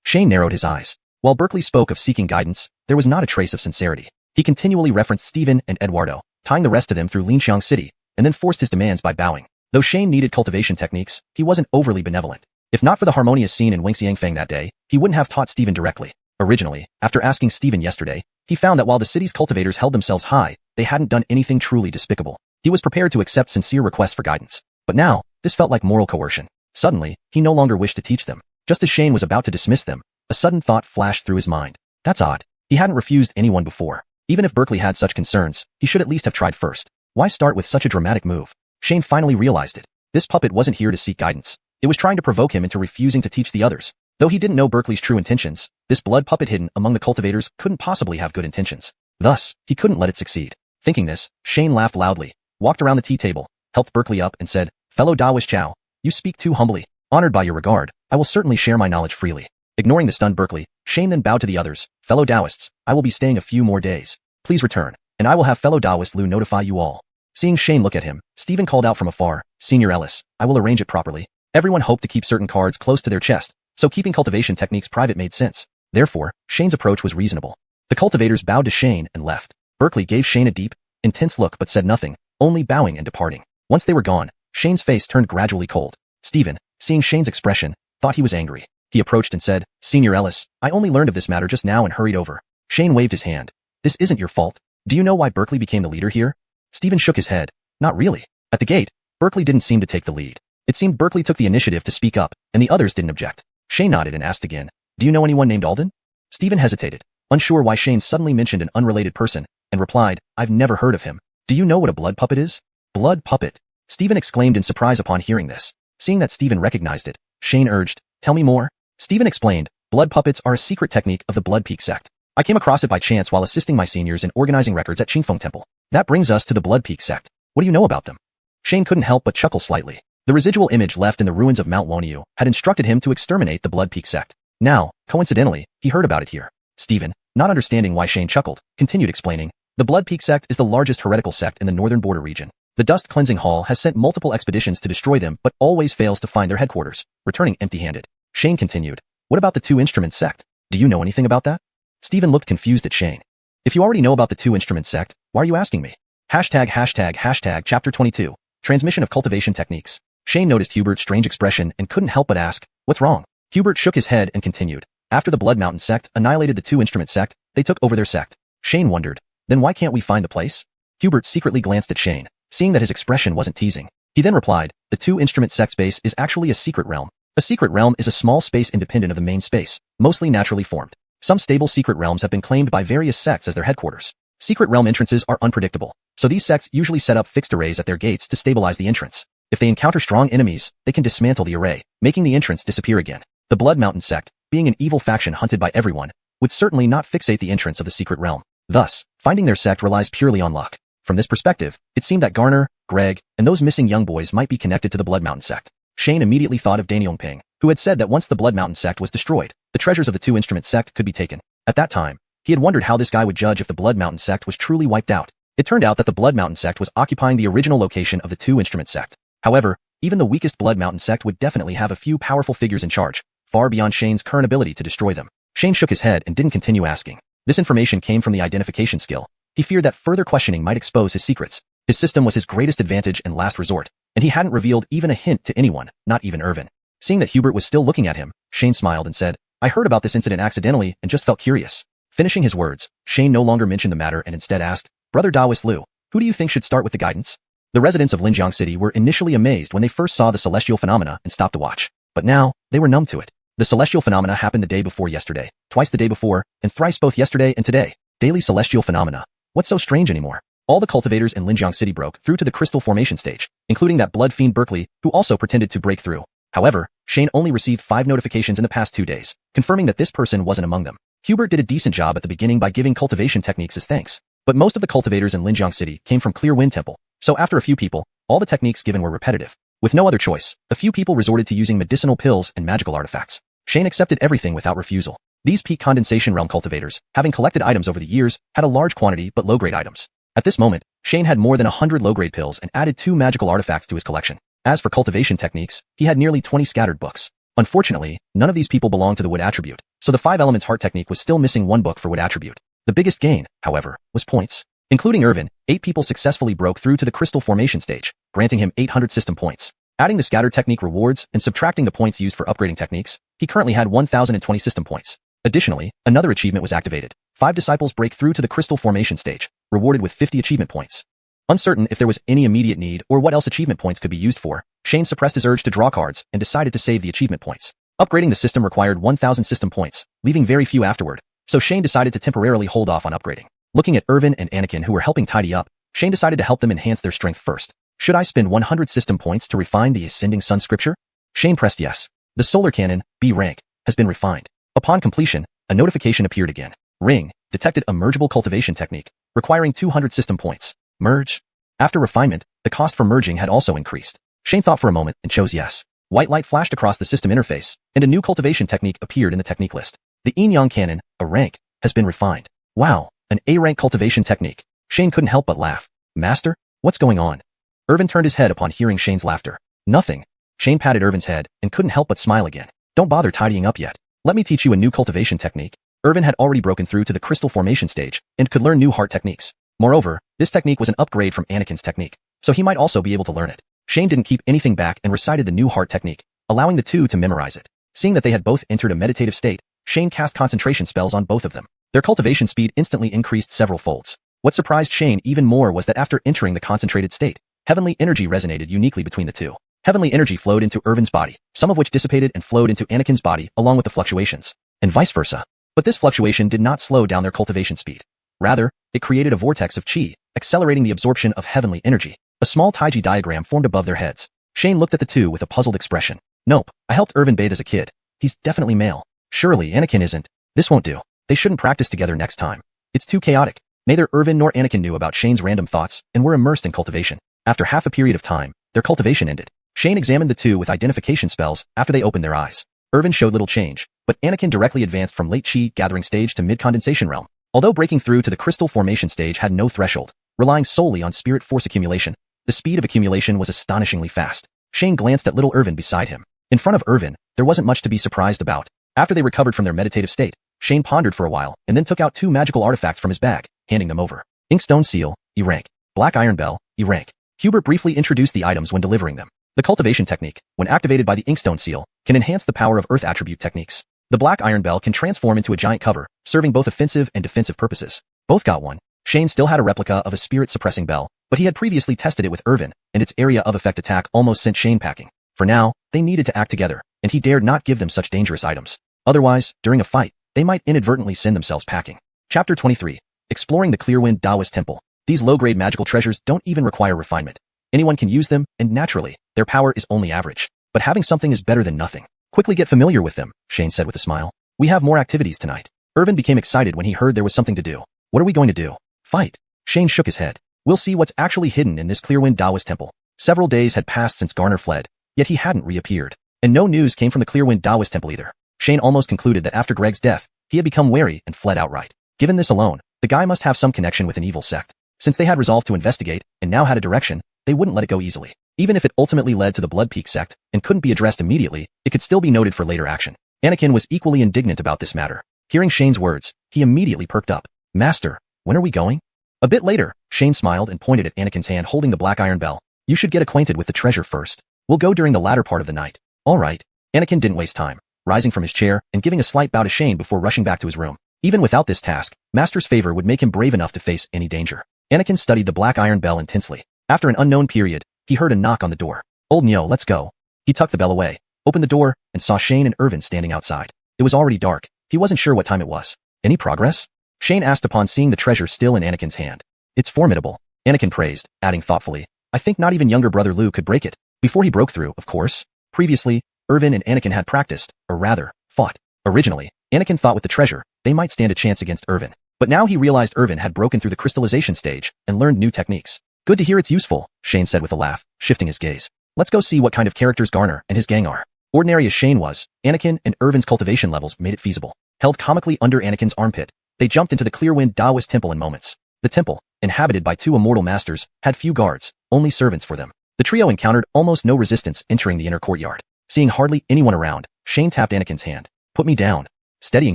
Shane narrowed his eyes. While Berkeley spoke of seeking guidance, there was not a trace of sincerity. He continually referenced Stephen and Eduardo, tying the rest of them through Linxiang City, and then forced his demands by bowing. Though Shane needed cultivation techniques, he wasn't overly benevolent. If not for the harmonious scene in Wingxiangfeng that day, he wouldn't have taught Stephen directly. Originally, after asking Stephen yesterday, he found that while the city's cultivators held themselves high, they hadn't done anything truly despicable. He was prepared to accept sincere requests for guidance. But now, this felt like moral coercion. Suddenly, he no longer wished to teach them. Just as Shane was about to dismiss them, a sudden thought flashed through his mind. That's odd. He hadn't refused anyone before. Even if Berkeley had such concerns, he should at least have tried first. Why start with such a dramatic move? Shane finally realized it. This puppet wasn't here to seek guidance. It was trying to provoke him into refusing to teach the others. Though he didn't know Berkeley's true intentions, this blood puppet hidden among the cultivators couldn't possibly have good intentions. Thus, he couldn't let it succeed. Thinking this, Shane laughed loudly, walked around the tea table, helped Berkeley up and said, Fellow Taoist Chow, you speak too humbly. Honored by your regard, I will certainly share my knowledge freely. Ignoring the stunned Berkeley, Shane then bowed to the others. Fellow Taoists, I will be staying a few more days. Please return, and I will have fellow Taoist Liu notify you all. Seeing Shane look at him, Stephen called out from afar, Senior Ellis, I will arrange it properly. Everyone hoped to keep certain cards close to their chest, so keeping cultivation techniques private made sense. Therefore, Shane's approach was reasonable. The cultivators bowed to Shane and left. Berkeley gave Shane a deep, intense look but said nothing, only bowing and departing. Once they were gone, Shane's face turned gradually cold. Stephen, seeing Shane's expression, thought he was angry. He approached and said, Senior Ellis, I only learned of this matter just now and hurried over. Shane waved his hand. This isn't your fault. Do you know why Berkeley became the leader here? Stephen shook his head. Not really. At the gate, Berkeley didn't seem to take the lead. It seemed Berkeley took the initiative to speak up, and the others didn't object. Shane nodded and asked again, Do you know anyone named Alden? Stephen hesitated, unsure why Shane suddenly mentioned an unrelated person, and replied, I've never heard of him. Do you know what a blood puppet is? Blood puppet. Stephen exclaimed in surprise upon hearing this. Seeing that Stephen recognized it, Shane urged, Tell me more. Stephen explained, Blood puppets are a secret technique of the Blood Peak sect. I came across it by chance while assisting my seniors in organizing records at Qingfeng Temple. That brings us to the Blood Peak sect. What do you know about them? Shane couldn't help but chuckle slightly. The residual image left in the ruins of Mount Woniu had instructed him to exterminate the Blood Peak sect. Now, coincidentally, he heard about it here. Stephen, not understanding why Shane chuckled, continued explaining, the Blood Peak sect is the largest heretical sect in the northern border region. The Dust Cleansing Hall has sent multiple expeditions to destroy them but always fails to find their headquarters, returning empty-handed. Shane continued, What about the Two Instruments sect? Do you know anything about that? Stephen looked confused at Shane. If you already know about the Two Instruments sect, why are you asking me? Chapter 22. Transmission of Cultivation Techniques. Shane noticed Hubert's strange expression and couldn't help but ask, What's wrong? Hubert shook his head and continued, After the Blood Mountain sect annihilated the Two Instruments sect, they took over their sect. Shane wondered, Then why can't we find the place? Hubert secretly glanced at Shane, seeing that his expression wasn't teasing. He then replied, The Two Instruments sect space is actually a secret realm. A secret realm is a small space independent of the main space, mostly naturally formed. Some stable secret realms have been claimed by various sects as their headquarters. Secret realm entrances are unpredictable, so these sects usually set up fixed arrays at their gates to stabilize the entrance. If they encounter strong enemies, they can dismantle the array, making the entrance disappear again. The Blood Mountain sect, being an evil faction hunted by everyone, would certainly not fixate the entrance of the secret realm. Thus, finding their sect relies purely on luck. From this perspective, it seemed that Garner, Greg, and those missing young boys might be connected to the Blood Mountain sect. Shane immediately thought of Daniel Ping, who had said that once the Blood Mountain sect was destroyed, the treasures of the Two Instruments sect could be taken. At that time, he had wondered how this guy would judge if the Blood Mountain sect was truly wiped out. It turned out that the Blood Mountain sect was occupying the original location of the Two Instruments sect. However, even the weakest Blood Mountain sect would definitely have a few powerful figures in charge, far beyond Shane's current ability to destroy them. Shane shook his head and didn't continue asking. This information came from the identification skill. He feared that further questioning might expose his secrets. His system was his greatest advantage and last resort, and he hadn't revealed even a hint to anyone, not even Irvin. Seeing that Hubert was still looking at him, Shane smiled and said, I heard about this incident accidentally and just felt curious. Finishing his words, Shane no longer mentioned the matter and instead asked, Brother Taoist Liu, who do you think should start with the guidance? The residents of Linjiang City were initially amazed when they first saw the celestial phenomena and stopped to watch. But now, they were numb to it. The celestial phenomena happened the day before yesterday, twice the day before, and thrice both yesterday and today. Daily celestial phenomena. What's so strange anymore? All the cultivators in Linjiang City broke through to the crystal formation stage, including that blood fiend Berkeley, who also pretended to break through. However, Shane only received 5 notifications in the past 2 days, confirming that this person wasn't among them. Hubert did a decent job at the beginning by giving cultivation techniques as thanks, but most of the cultivators in Linjiang City came from Clear Wind Temple, so after a few people, All the techniques given were repetitive. With no other choice, a few people resorted to using medicinal pills and magical artifacts. Shane accepted everything without refusal. These peak condensation realm cultivators, having collected items over the years, had a large quantity but low-grade items. At this moment, Shane had more than 100 low-grade pills and added 2 magical artifacts to his collection. As for cultivation techniques, he had nearly 20 scattered books. Unfortunately, none of these people belonged to the wood attribute, so the 5 elements heart technique was still missing 1 book for wood attribute. The biggest gain, however, was points. Including Irvin, 8 people successfully broke through to the crystal formation stage, granting him 800 system points. Adding the scatter technique rewards and subtracting the points used for upgrading techniques, he currently had 1020 system points. Additionally, another achievement was activated. 5 disciples break through to the crystal formation stage, rewarded with 50 achievement points. Uncertain if there was any immediate need or what else achievement points could be used for, Shane suppressed his urge to draw cards and decided to save the achievement points. Upgrading the system required 1000 system points, leaving very few afterward, so Shane decided to temporarily hold off on upgrading. Looking at Irvin and Anakin who were helping tidy up, Shane decided to help them enhance their strength first. Should I spend 100 system points to refine the Ascending Sun scripture? Shane pressed yes. The solar cannon, B rank, has been refined. Upon completion, a notification appeared again. Ring, detected a mergeable cultivation technique, requiring 200 system points. Merge? After refinement, the cost for merging had also increased. Shane thought for a moment and chose yes. White light flashed across the system interface, and a new cultivation technique appeared in the technique list. The Yin-Yang cannon, a rank, has been refined. Wow, an A-rank cultivation technique. Shane couldn't help but laugh. Master, what's going on? Irvin turned his head upon hearing Shane's laughter. Nothing. Shane patted Irvin's head and couldn't help but smile again. Don't bother tidying up yet. Let me teach you a new cultivation technique. Irvin had already broken through to the crystal formation stage and could learn new heart techniques. Moreover, this technique was an upgrade from Anakin's technique, so he might also be able to learn it. Shane didn't keep anything back and recited the new heart technique, allowing the two to memorize it. Seeing that they had both entered a meditative state, Shane cast concentration spells on both of them. Their cultivation speed instantly increased several folds. What surprised Shane even more was that after entering the concentrated state, heavenly energy resonated uniquely between the two. Heavenly energy flowed into Irvin's body, some of which dissipated and flowed into Anakin's body along with the fluctuations, and vice versa. But this fluctuation did not slow down their cultivation speed. Rather, it created a vortex of chi, accelerating the absorption of heavenly energy. A small taiji diagram formed above their heads. Shane looked at the two with a puzzled expression. Nope, I helped Irvin bathe as a kid. He's definitely male. Surely Anakin isn't. This won't do. They shouldn't practice together next time. It's too chaotic. Neither Irvin nor Anakin knew about Shane's random thoughts and were immersed in cultivation. After half a period of time, their cultivation ended. Shane examined the two with identification spells after they opened their eyes. Irvin showed little change, but Anakin directly advanced from late chi gathering stage to mid-condensation realm. Although breaking through to the crystal formation stage had no threshold, relying solely on spirit force accumulation, the speed of accumulation was astonishingly fast. Shane glanced at little Irvin beside him. In front of Irvin, there wasn't much to be surprised about. After they recovered from their meditative state, Shane pondered for a while and then took out 2 magical artifacts from his bag, handing them over. Inkstone Seal, E rank. Black Iron Bell, E rank. Hubert briefly introduced the items when delivering them. The cultivation technique, when activated by the Inkstone Seal, can enhance the power of earth attribute techniques. The Black Iron Bell can transform into a giant cover, serving both offensive and defensive purposes. Both got one. Shane still had a replica of a spirit-suppressing bell, but he had previously tested it with Irvin, and its area of effect attack almost sent Shane packing. For now, they needed to act together, and he dared not give them such dangerous items. Otherwise, during a fight, they might inadvertently send themselves packing. Chapter 23. Exploring the Clearwind Taoist Temple. These low-grade magical treasures don't even require refinement. Anyone can use them, and naturally, their power is only average. But having something is better than nothing. Quickly get familiar with them, Shane said with a smile. We have more activities tonight. Irvin became excited when he heard there was something to do. What are we going to do? Fight. Shane shook his head. We'll see what's actually hidden in this Clearwind Taoist Temple. Several days had passed since Garner fled, yet he hadn't reappeared. And no news came from the Clearwind Taoist Temple either. Shane almost concluded that after Greg's death, he had become wary and fled outright. Given this alone, the guy must have some connection with an evil sect. Since they had resolved to investigate, and now had a direction, they wouldn't let it go easily. Even if it ultimately led to the Blood Peak sect, and couldn't be addressed immediately, it could still be noted for later action. Anakin was equally indignant about this matter. Hearing Shane's words, he immediately perked up. Master, when are we going? A bit later, Shane smiled and pointed at Anakin's hand holding the Black Iron Bell. You should get acquainted with the treasure first. We'll go during the latter part of the night. All right. Anakin didn't waste time, rising from his chair and giving a slight bow to Shane before rushing back to his room. Even without this task, Master's favor would make him brave enough to face any danger. Anakin studied the Black Iron Bell intensely. After an unknown period, he heard a knock on the door. Old Neo, let's go. He tucked the bell away, opened the door, and saw Shane and Irvin standing outside. It was already dark. He wasn't sure what time it was. Any progress? Shane asked upon seeing the treasure still in Anakin's hand. It's formidable, Anakin praised, adding thoughtfully. I think not even younger brother Luke could break it. Before he broke through, of course. Previously, Irvin and Anakin had practiced, or rather, fought. Originally, Anakin thought with the treasure, they might stand a chance against Irvin. But now he realized Irvin had broken through the crystallization stage and learned new techniques. Good to hear it's useful, Shane said with a laugh, shifting his gaze. Let's go see what kind of characters Garner and his gang are. Ordinary as Shane was, Anakin and Irvin's cultivation levels made it feasible. Held comically under Anakin's armpit, they jumped into the Clearwind Taoist temple in moments. The temple, inhabited by 2 immortal masters, had few guards, only servants for them. The trio encountered almost no resistance entering the inner courtyard. Seeing hardly anyone around, Shane tapped Anakin's hand. Put me down. Steadying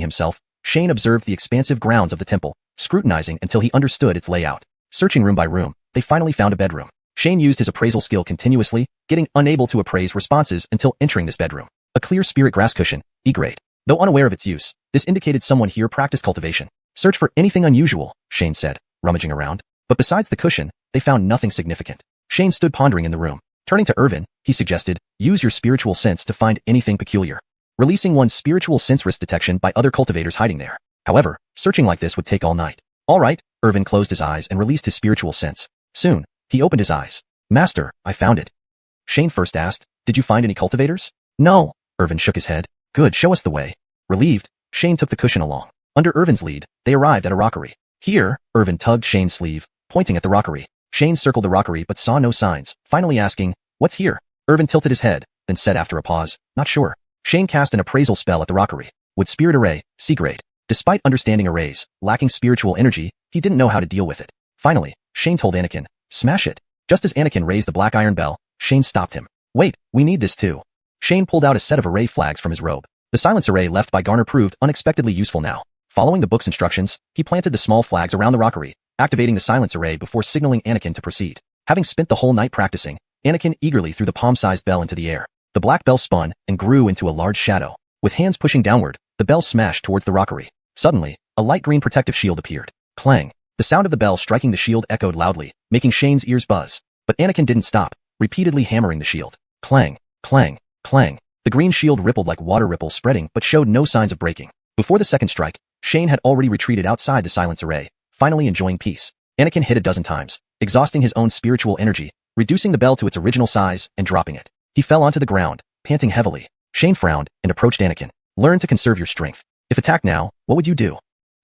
himself, Shane observed the expansive grounds of the temple, scrutinizing until he understood its layout. Searching room by room, they finally found a bedroom. Shane used his appraisal skill continuously, getting unable to appraise responses until entering this bedroom. A clear spirit grass cushion, E grade. Though unaware of its use, this indicated someone here practiced cultivation. Search for anything unusual, Shane said, rummaging around. But besides the cushion, they found nothing significant. Shane stood pondering in the room. Turning to Irvin, he suggested, use your spiritual sense to find anything peculiar. Releasing one's spiritual sense risk detection by other cultivators hiding there. However, searching like this would take all night. All right, Irvin closed his eyes and released his spiritual sense. Soon, he opened his eyes. Master, I found it. Shane first asked, did you find any cultivators? No, Irvin shook his head. Good, show us the way. Relieved, Shane took the cushion along. Under Irvin's lead, they arrived at a rockery. Here, Irvin tugged Shane's sleeve, pointing at the rockery. Shane circled the rockery but saw no signs, finally asking, what's here? Irvin tilted his head, then said after a pause, not sure. Shane cast an appraisal spell at the rockery. Would Spirit Array, C grade. Despite understanding arrays, lacking spiritual energy, he didn't know how to deal with it. Finally, Shane told Anakin, smash it. Just as Anakin raised the black iron bell, Shane stopped him. Wait, we need this too. Shane pulled out a set of array flags from his robe. The silence array left by Garner proved unexpectedly useful now. Following the book's instructions, he planted the small flags around the rockery, activating the silence array before signaling Anakin to proceed. Having spent the whole night practicing, Anakin eagerly threw the palm-sized bell into the air. The black bell spun and grew into a large shadow. With hands pushing downward, the bell smashed towards the rockery. Suddenly, a light green protective shield appeared. Clang. The sound of the bell striking the shield echoed loudly, making Shane's ears buzz. But Anakin didn't stop, repeatedly hammering the shield. Clang, clang, clang. The green shield rippled like water ripples spreading but showed no signs of breaking. Before the second strike, Shane had already retreated outside the silence array, finally enjoying peace. Anakin hit a dozen times, exhausting his own spiritual energy, reducing the bell to its original size and dropping it. He fell onto the ground, panting heavily. Shane frowned and approached Anakin. Learn to conserve your strength. If attacked now, what would you do?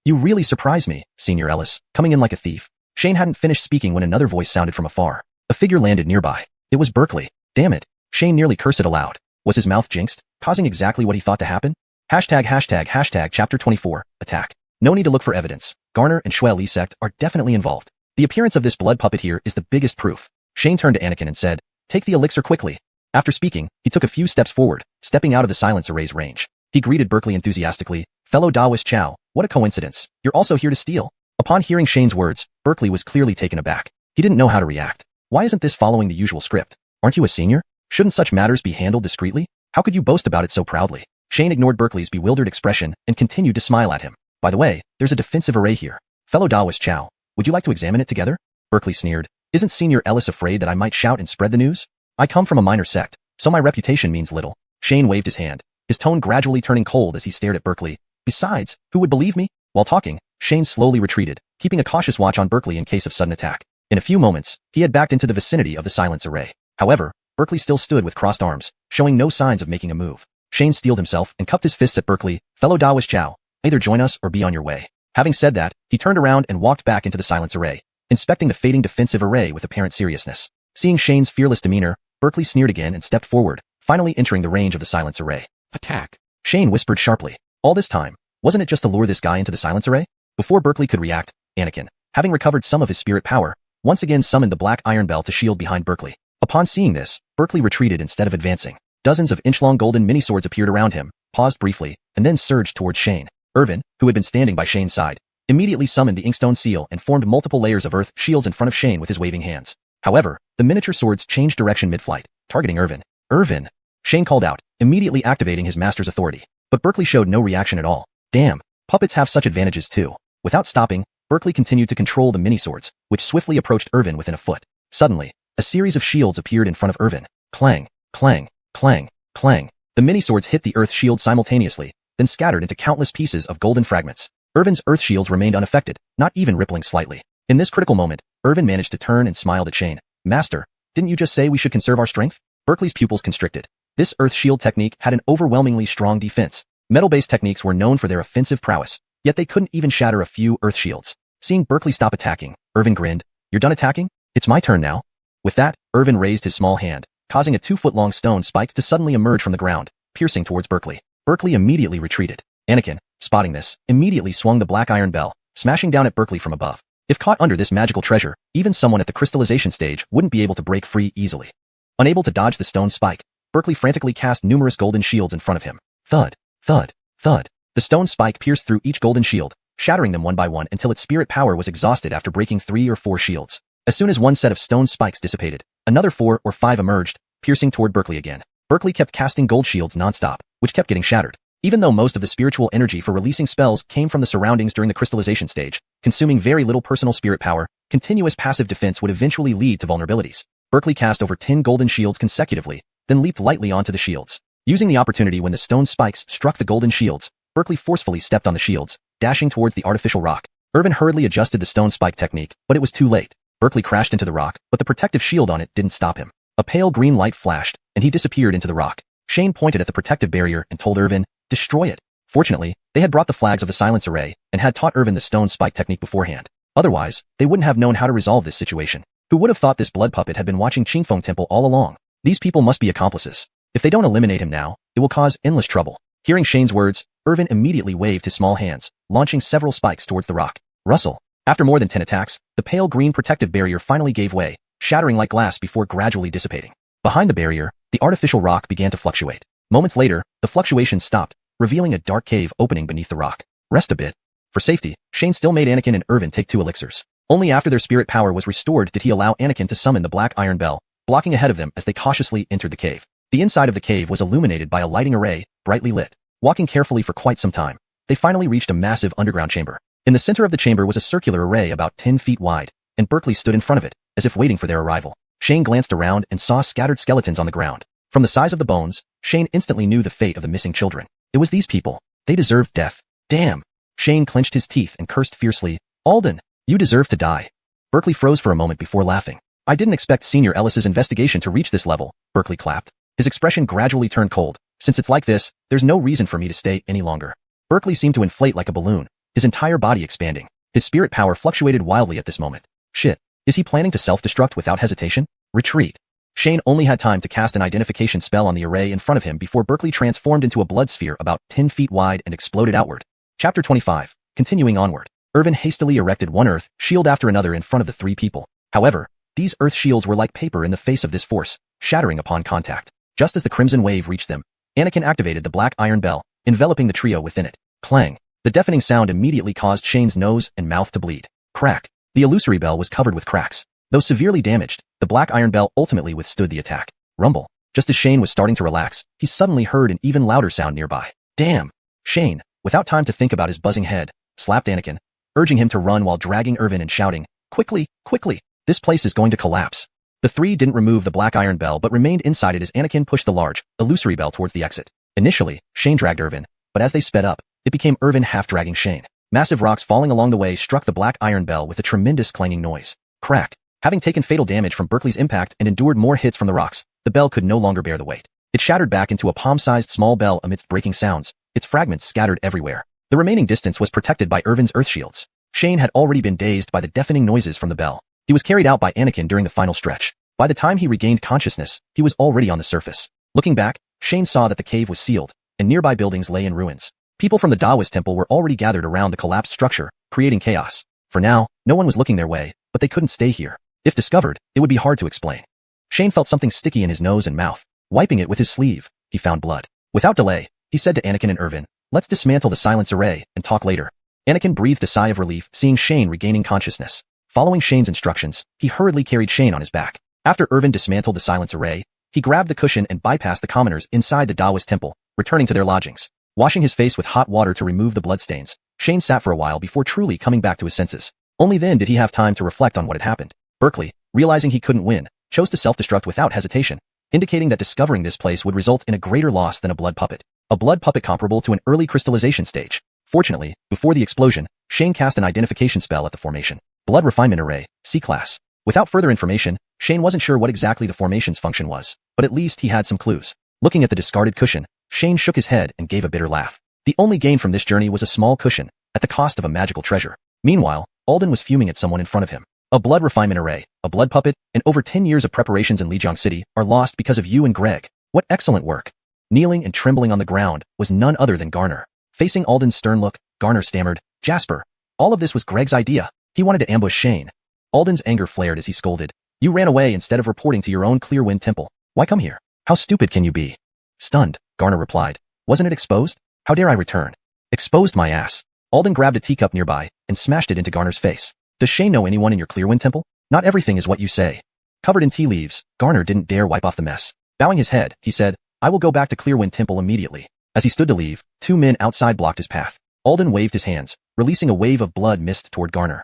You really surprise me, Senior Ellis, coming in like a thief. Shane hadn't finished speaking when another voice sounded from afar. A figure landed nearby. It was Berkeley. Damn it. Shane nearly cursed it aloud. Was his mouth jinxed, causing exactly what he thought to happen? Hashtag chapter 24, attack. No need to look for evidence. Garner and Shueli sect are definitely involved. The appearance of this blood puppet here is the biggest proof. Shane turned to Anakin and said, take the elixir quickly. After speaking, he took a few steps forward, stepping out of the silence array's range. He greeted Berkeley enthusiastically, fellow Taoist Chow, what a coincidence. You're also here to steal. Upon hearing Shane's words, Berkeley was clearly taken aback. He didn't know how to react. Why isn't this following the usual script? Aren't you a senior? Shouldn't such matters be handled discreetly? How could you boast about it so proudly? Shane ignored Berkeley's bewildered expression and continued to smile at him. By the way, there's a defensive array here. Fellow Taoist Chow, would you like to examine it together? Berkeley sneered. Isn't Senior Ellis afraid that I might shout and spread the news? I come from a minor sect, so my reputation means little. Shane waved his hand, his tone gradually turning cold as he stared at Berkeley. Besides, who would believe me? While talking, Shane slowly retreated, keeping a cautious watch on Berkeley in case of sudden attack. In a few moments, he had backed into the vicinity of the silence array. However, Berkeley still stood with crossed arms, showing no signs of making a move. Shane steeled himself and cupped his fists at Berkeley, fellow Taoist Chow, either join us or be on your way. Having said that, he turned around and walked back into the silence array, inspecting the fading defensive array with apparent seriousness. Seeing Shane's fearless demeanor, Berkeley sneered again and stepped forward, finally entering the range of the silence array. Attack. Shane whispered sharply. All this time, wasn't it just to lure this guy into the silence array? Before Berkeley could react, Anakin, having recovered some of his spirit power, once again summoned the black iron bell to shield behind Berkeley. Upon seeing this, Berkeley retreated instead of advancing. Dozens of inch-long golden mini-swords appeared around him, paused briefly, and then surged towards Shane. Irvin, who had been standing by Shane's side, immediately summoned the inkstone seal and formed multiple layers of earth shields in front of Shane with his waving hands. However, the miniature swords changed direction mid-flight, targeting Irvin. Irvin! Shane called out, immediately activating his master's authority. But Berkeley showed no reaction at all. Damn, puppets have such advantages too. Without stopping, Berkeley continued to control the mini-swords, which swiftly approached Irvin within a foot. Suddenly, a series of shields appeared in front of Irvin. Clang, clang, clang, clang. The mini-swords hit the earth shield simultaneously, then scattered into countless pieces of golden fragments. Irvin's earth shields remained unaffected, not even rippling slightly. In this critical moment, Irvin managed to turn and smiled at Shane. Master, didn't you just say we should conserve our strength? Berkeley's pupils constricted. This earth shield technique had an overwhelmingly strong defense. Metal-based techniques were known for their offensive prowess, yet they couldn't even shatter a few earth shields. Seeing Berkeley stop attacking, Irvin grinned. You're done attacking? It's my turn now. With that, Irvin raised his small hand, causing a 2-foot-long stone spike to suddenly emerge from the ground, piercing towards Berkeley. Berkeley immediately retreated. Anakin, spotting this, immediately swung the black iron bell, smashing down at Berkeley from above. If caught under this magical treasure, even someone at the crystallization stage wouldn't be able to break free easily. Unable to dodge the stone spike, Berkeley frantically cast numerous golden shields in front of him. Thud, thud, thud. The stone spike pierced through each golden shield, shattering them one by one until its spirit power was exhausted after breaking 3 or 4 shields. As soon as one set of stone spikes dissipated, another 4 or 5 emerged, piercing toward Berkeley again. Berkeley kept casting gold shields nonstop, which kept getting shattered. Even though most of the spiritual energy for releasing spells came from the surroundings during the crystallization stage, consuming very little personal spirit power, continuous passive defense would eventually lead to vulnerabilities. Berkeley cast over 10 golden shields consecutively, then leaped lightly onto the shields. Using the opportunity when the stone spikes struck the golden shields, Berkeley forcefully stepped on the shields, dashing towards the artificial rock. Irvin hurriedly adjusted the stone spike technique, but it was too late. Berkeley crashed into the rock, but the protective shield on it didn't stop him. A pale green light flashed, and he disappeared into the rock. Shane pointed at the protective barrier and told Irvin, "Destroy it." Fortunately, they had brought the flags of the silence array and had taught Irvin the stone spike technique beforehand. Otherwise, they wouldn't have known how to resolve this situation. Who would have thought this blood puppet had been watching Qingfeng Temple all along? These people must be accomplices. If they don't eliminate him now, it will cause endless trouble. Hearing Shane's words, Irvin immediately waved his small hands, launching several spikes towards the rock. Rustle. After more than 10 attacks, the pale green protective barrier finally gave way, shattering like glass before gradually dissipating. Behind the barrier, the artificial rock began to fluctuate. Moments later, the fluctuation stopped, revealing a dark cave opening beneath the rock. Rest a bit. For safety, Shane still made Anakin and Irvin take 2 elixirs. Only after their spirit power was restored did he allow Anakin to summon the black iron bell, blocking ahead of them as they cautiously entered the cave. The inside of the cave was illuminated by a lighting array, brightly lit. Walking carefully for quite some time, they finally reached a massive underground chamber. In the center of the chamber was a circular array about 10 feet wide, and Berkeley stood in front of it, as if waiting for their arrival. Shane glanced around and saw scattered skeletons on the ground. From the size of the bones, Shane instantly knew the fate of the missing children. It was these people. They deserved death. Damn. Shane clenched his teeth and cursed fiercely. Alden, you deserve to die. Berkeley froze for a moment before laughing. I didn't expect Senior Ellis's investigation to reach this level, Berkeley clapped. His expression gradually turned cold. Since it's like this, there's no reason for me to stay any longer. Berkeley seemed to inflate like a balloon, his entire body expanding. His spirit power fluctuated wildly at this moment. Shit. Is he planning to self-destruct without hesitation? Retreat. Shane only had time to cast an identification spell on the array in front of him before Berkeley transformed into a blood sphere about 10 feet wide and exploded outward. Chapter 25. Continuing onward. Irvin hastily erected one earth shield after another in front of the 3 people. However, these earth shields were like paper in the face of this force, shattering upon contact. Just as the crimson wave reached them, Anakin activated the black iron bell, enveloping the trio within it. Clang. The deafening sound immediately caused Shane's nose and mouth to bleed. Crack. The illusory bell was covered with cracks. Though severely damaged, the black iron bell ultimately withstood the attack. Rumble. Just as Shane was starting to relax, he suddenly heard an even louder sound nearby. Damn. Shane, without time to think about his buzzing head, slapped Anakin, urging him to run while dragging Irvin and shouting, "Quickly, quickly, this place is going to collapse." The 3 didn't remove the black iron bell but remained inside it as Anakin pushed the large, illusory bell towards the exit. Initially, Shane dragged Irvin, but as they sped up, it became Irvin half-dragging Shane. Massive rocks falling along the way struck the black iron bell with a tremendous clanging noise. Crack. Having taken fatal damage from Berkeley's impact and endured more hits from the rocks, the bell could no longer bear the weight. It shattered back into a palm-sized small bell amidst breaking sounds, its fragments scattered everywhere. The remaining distance was protected by Irvin's earth shields. Shane had already been dazed by the deafening noises from the bell. He was carried out by Anakin during the final stretch. By the time he regained consciousness, he was already on the surface. Looking back, Shane saw that the cave was sealed, and nearby buildings lay in ruins. People from the Taoist temple were already gathered around the collapsed structure, creating chaos. For now, no one was looking their way, but they couldn't stay here. If discovered, it would be hard to explain. Shane felt something sticky in his nose and mouth. Wiping it with his sleeve, he found blood. Without delay, he said to Anakin and Irvin, "Let's dismantle the silence array and talk later." Anakin breathed a sigh of relief seeing Shane regaining consciousness. Following Shane's instructions, he hurriedly carried Shane on his back. After Irvin dismantled the silence array, he grabbed the cushion and bypassed the commoners inside the Taoist temple, returning to their lodgings. Washing his face with hot water to remove the bloodstains, Shane sat for a while before truly coming back to his senses. Only then did he have time to reflect on what had happened. Berkeley, realizing he couldn't win, chose to self-destruct without hesitation, indicating that discovering this place would result in a greater loss than a blood puppet. A blood puppet comparable to an early crystallization stage. Fortunately, before the explosion, Shane cast an identification spell at the formation. Blood Refinement Array, C-Class. Without further information, Shane wasn't sure what exactly the formation's function was, but at least he had some clues. Looking at the discarded cushion, Shane shook his head and gave a bitter laugh. The only gain from this journey was a small cushion, at the cost of a magical treasure. Meanwhile, Alden was fuming at someone in front of him. A blood refinement array, a blood puppet, and over 10 years of preparations in Lijiang City are lost because of you and Greg. What excellent work. Kneeling and trembling on the ground was none other than Garner. Facing Alden's stern look, Garner stammered, Jasper. All of this was Greg's idea. He wanted to ambush Shane. Alden's anger flared as he scolded. You ran away instead of reporting to your own Clearwind Temple. Why come here? How stupid can you be? Stunned, Garner replied. Wasn't it exposed? How dare I return? Exposed my ass. Alden grabbed a teacup nearby and smashed it into Garner's face. Does Shane know anyone in your Clearwind Temple? Not everything is what you say. Covered in tea leaves, Garner didn't dare wipe off the mess. Bowing his head, he said, I will go back to Clearwind Temple immediately. As he stood to leave, 2 men outside blocked his path. Alden waved his hands, releasing a wave of blood mist toward Garner.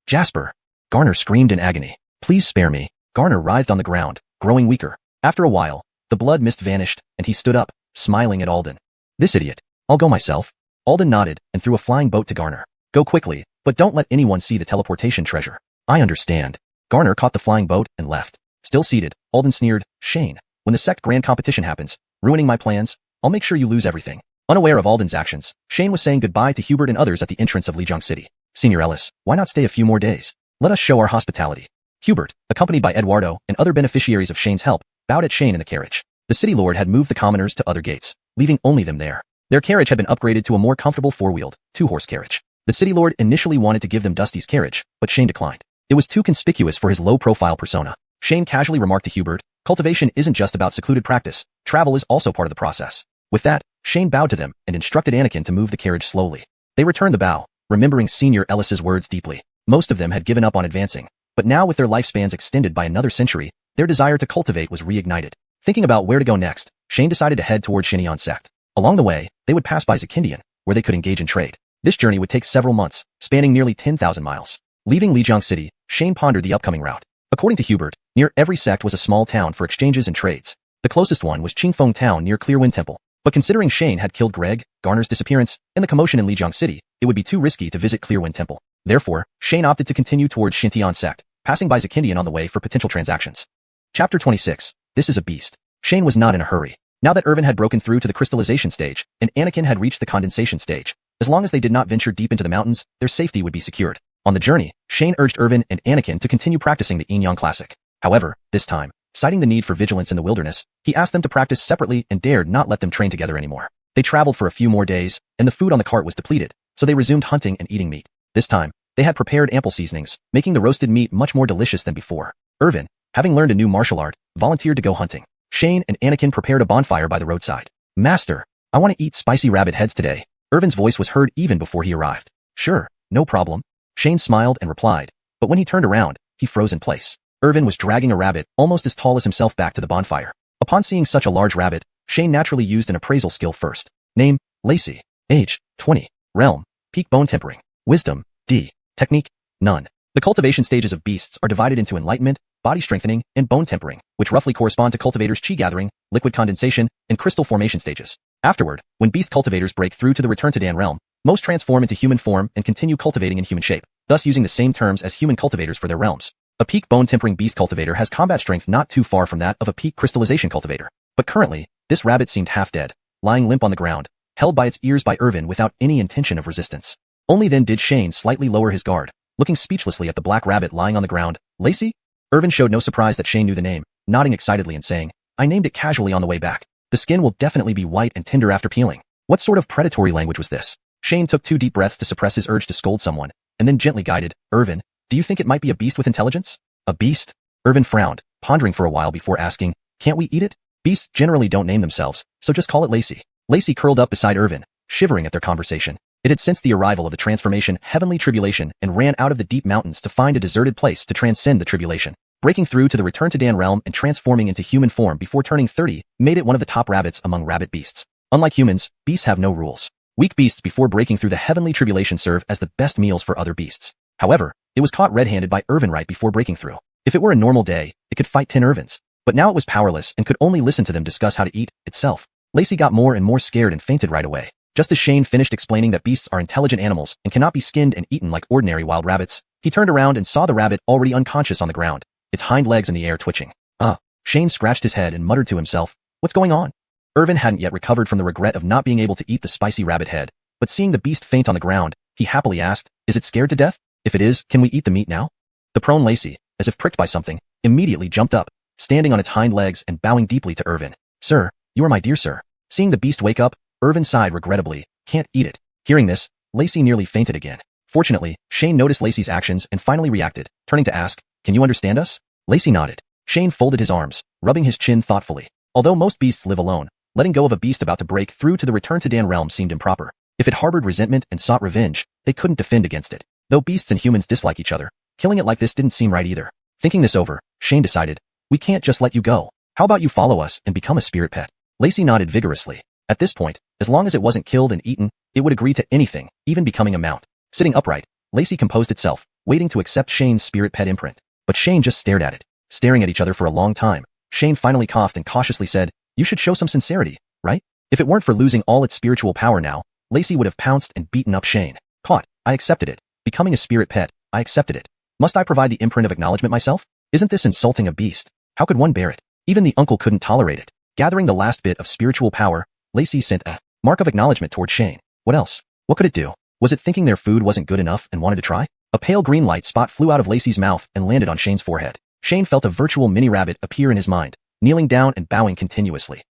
Jasper. Garner screamed in agony. Please spare me. Garner writhed on the ground, growing weaker. After a while, the blood mist vanished, and he stood up, smiling at Alden. This idiot. I'll go myself. Alden nodded and threw a flying boat to Garner. Go quickly, but don't let anyone see the teleportation treasure. I understand. Garner caught the flying boat and left. Still seated, Alden sneered, Shane, when the sect grand competition happens, ruining my plans, I'll make sure you lose everything. Unaware of Alden's actions, Shane was saying goodbye to Hubert and others at the entrance of Lijiang City. Senior Ellis, why not stay a few more days? Let us show our hospitality. Hubert, accompanied by Eduardo and other beneficiaries of Shane's help, bowed at Shane in the carriage. The city lord had moved the commoners to other gates, leaving only them there. Their carriage had been upgraded to a more comfortable 4-wheeled, 2-horse carriage. The city lord initially wanted to give them Dusty's carriage, but Shane declined. It was too conspicuous for his low-profile persona. Shane casually remarked to Hubert, cultivation isn't just about secluded practice, travel is also part of the process. With that, Shane bowed to them and instructed Anakin to move the carriage slowly. They returned the bow, remembering Senior Ellis's words deeply. Most of them had given up on advancing, but now with their lifespans extended by another century, their desire to cultivate was reignited. Thinking about where to go next, Shane decided to head toward Xiuxian sect. Along the way, they would pass by Zakindian, where they could engage in trade. This journey would take several months, spanning nearly 10,000 miles. Leaving Lijiang City, Shane pondered the upcoming route. According to Hubert, near every sect was a small town for exchanges and trades. The closest one was Qingfeng Town near Clearwind Temple. But considering Shane had killed Greg, Garner's disappearance, and the commotion in Lijiang City, it would be too risky to visit Clearwind Temple. Therefore, Shane opted to continue towards Xiuxian sect, passing by Zakindian on the way for potential transactions. Chapter 26. This is a beast. Shane was not in a hurry. Now that Irvin had broken through to the crystallization stage, and Anakin had reached the condensation stage, as long as they did not venture deep into the mountains, their safety would be secured. On the journey, Shane urged Irvin and Anakin to continue practicing the Yin Yang Classic. However, this time, citing the need for vigilance in the wilderness, he asked them to practice separately and dared not let them train together anymore. They traveled for a few more days, and the food on the cart was depleted, so they resumed hunting and eating meat. This time, they had prepared ample seasonings, making the roasted meat much more delicious than before. Irvin, having learned a new martial art, volunteered to go hunting. Shane and Anakin prepared a bonfire by the roadside. Master, I want to eat spicy rabbit heads today. Irvin's voice was heard even before he arrived. Sure, no problem. Shane smiled and replied, but when he turned around, he froze in place. Irvin was dragging a rabbit almost as tall as himself back to the bonfire. Upon seeing such a large rabbit, Shane naturally used an appraisal skill first. Name, Lacey. Age, 20. Realm, peak bone tempering. Wisdom, D. Technique, none. The cultivation stages of beasts are divided into enlightenment, body strengthening, and bone tempering, which roughly correspond to cultivators' chi gathering, liquid condensation, and crystal formation stages. Afterward, when beast cultivators break through to the return to Dan realm, most transform into human form and continue cultivating in human shape, thus using the same terms as human cultivators for their realms. A peak bone tempering beast cultivator has combat strength not too far from that of a peak crystallization cultivator. But currently, this rabbit seemed half dead, lying limp on the ground, held by its ears by Irvin without any intention of resistance. Only then did Shane slightly lower his guard, looking speechlessly at the black rabbit lying on the ground. Lacey? Irvin showed no surprise that Shane knew the name, nodding excitedly and saying, I named it casually on the way back. The skin will definitely be white and tender after peeling. What sort of predatory language was this? Shane took 2 deep breaths to suppress his urge to scold someone, and then gently guided, Irvin, do you think it might be a beast with intelligence? A beast? Irvin frowned, pondering for a while before asking, can't we eat it? Beasts generally don't name themselves, so just call it Lacey. Lacey curled up beside Irvin, shivering at their conversation. It had sensed the arrival of the transformation Heavenly Tribulation and ran out of the deep mountains to find a deserted place to transcend the tribulation. Breaking through to the Return to Dan realm and transforming into human form before turning 30 made it one of the top rabbits among rabbit beasts. Unlike humans, beasts have no rules. Weak beasts before breaking through the Heavenly Tribulation serve as the best meals for other beasts. However, it was caught red-handed by Irvin right before breaking through. If it were a normal day, it could fight 10 Irvins. But now it was powerless and could only listen to them discuss how to eat itself. Lacey got more and more scared and fainted right away. Just as Shane finished explaining that beasts are intelligent animals and cannot be skinned and eaten like ordinary wild rabbits, he turned around and saw the rabbit already unconscious on the ground, its hind legs in the air twitching. Shane scratched his head and muttered to himself, what's going on? Irvin hadn't yet recovered from the regret of not being able to eat the spicy rabbit head, but seeing the beast faint on the ground, he happily asked, is it scared to death? If it is, can we eat the meat now? The prone Lacey, as if pricked by something, immediately jumped up, standing on its hind legs and bowing deeply to Irvin. Sir, you are my dear sir. Seeing the beast wake up, Irvin sighed regrettably. Can't eat it. Hearing this, Lacey nearly fainted again. Fortunately, Shane noticed Lacey's actions and finally reacted, turning to ask, can you understand us? Lacey nodded. Shane folded his arms, rubbing his chin thoughtfully. Although most beasts live alone, letting go of a beast about to break through to the Return to Dan realm seemed improper. If it harbored resentment and sought revenge, they couldn't defend against it. Though beasts and humans dislike each other, killing it like this didn't seem right either. Thinking this over, Shane decided, we can't just let you go. How about you follow us and become a spirit pet? Lacey nodded vigorously. At this point, as long as it wasn't killed and eaten, it would agree to anything, even becoming a mount. Sitting upright, Lacey composed itself, waiting to accept Shane's spirit pet imprint. But Shane just stared at it. Staring at each other for a long time, Shane finally coughed and cautiously said, you should show some sincerity, right? If it weren't for losing all its spiritual power now, Lacey would have pounced and beaten up Shane. Caught. I accepted it. Becoming a spirit pet, I accepted it. Must I provide the imprint of acknowledgement myself? Isn't this insulting a beast? How could one bear it? Even the uncle couldn't tolerate it. Gathering the last bit of spiritual power, Lacey sent a mark of acknowledgement toward Shane. What else? What could it do? Was it thinking their food wasn't good enough and wanted to try? A pale green light spot flew out of Lacey's mouth and landed on Shane's forehead. Shane felt a virtual mini-rabbit appear in his mind, kneeling down and bowing continuously.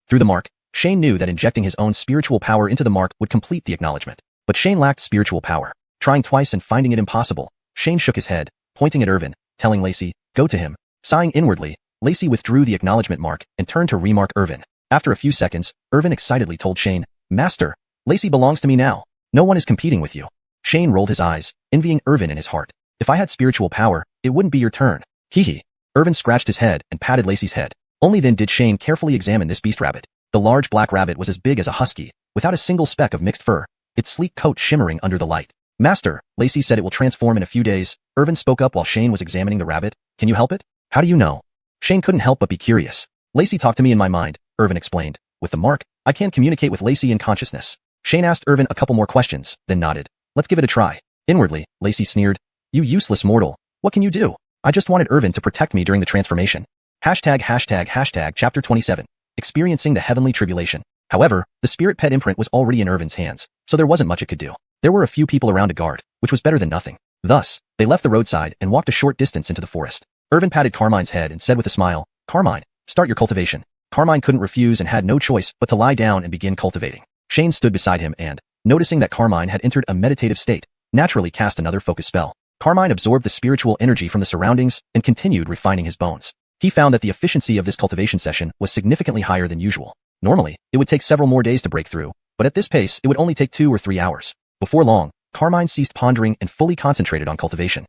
Through the mark, Shane knew that injecting his own spiritual power into the mark would complete the acknowledgement. But Shane lacked spiritual power. Trying twice and finding it impossible, Shane shook his head, pointing at Irvin, telling Lacey, go to him. Sighing inwardly, Lacey withdrew the acknowledgement mark and turned to remark Irvin. After a few seconds, Irvin excitedly told Shane, Master, Lacey belongs to me now. No one is competing with you. Shane rolled his eyes, envying Irvin in his heart. If I had spiritual power, it wouldn't be your turn. Hee hee. Irvin scratched his head and patted Lacey's head. Only then did Shane carefully examine this beast rabbit. The large black rabbit was as big as a husky, without a single speck of mixed fur, its sleek coat shimmering under the light. Master, Lacey said it will transform in a few days. Irvin spoke up while Shane was examining the rabbit. Can you help it? How do you know? Shane couldn't help but be curious. Lacey talked to me in my mind, Irvin explained. With the mark, I can't communicate with Lacey in consciousness. Shane asked Irvin a couple more questions, then nodded. Let's give it a try. Inwardly, Lacey sneered. You useless mortal. What can you do? I just wanted Irvin to protect me during the transformation. ####Chapter 27. Experiencing the Heavenly Tribulation. However, the spirit pet imprint was already in Irvin's hands, so there wasn't much it could do. There were a few people around to guard, which was better than nothing. Thus, they left the roadside and walked a short distance into the forest. Irvin patted Carmine's head and said with a smile, Carmine, start your cultivation. Carmine couldn't refuse and had no choice but to lie down and begin cultivating. Shane stood beside him and, noticing that Carmine had entered a meditative state, naturally cast another focus spell. Carmine absorbed the spiritual energy from the surroundings and continued refining his bones. He found that the efficiency of this cultivation session was significantly higher than usual. Normally, it would take several more days to break through, but at this pace, it would only take 2 or 3 hours. Before long, Carmine ceased pondering and fully concentrated on cultivation.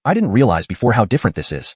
I didn't realize before how different this is.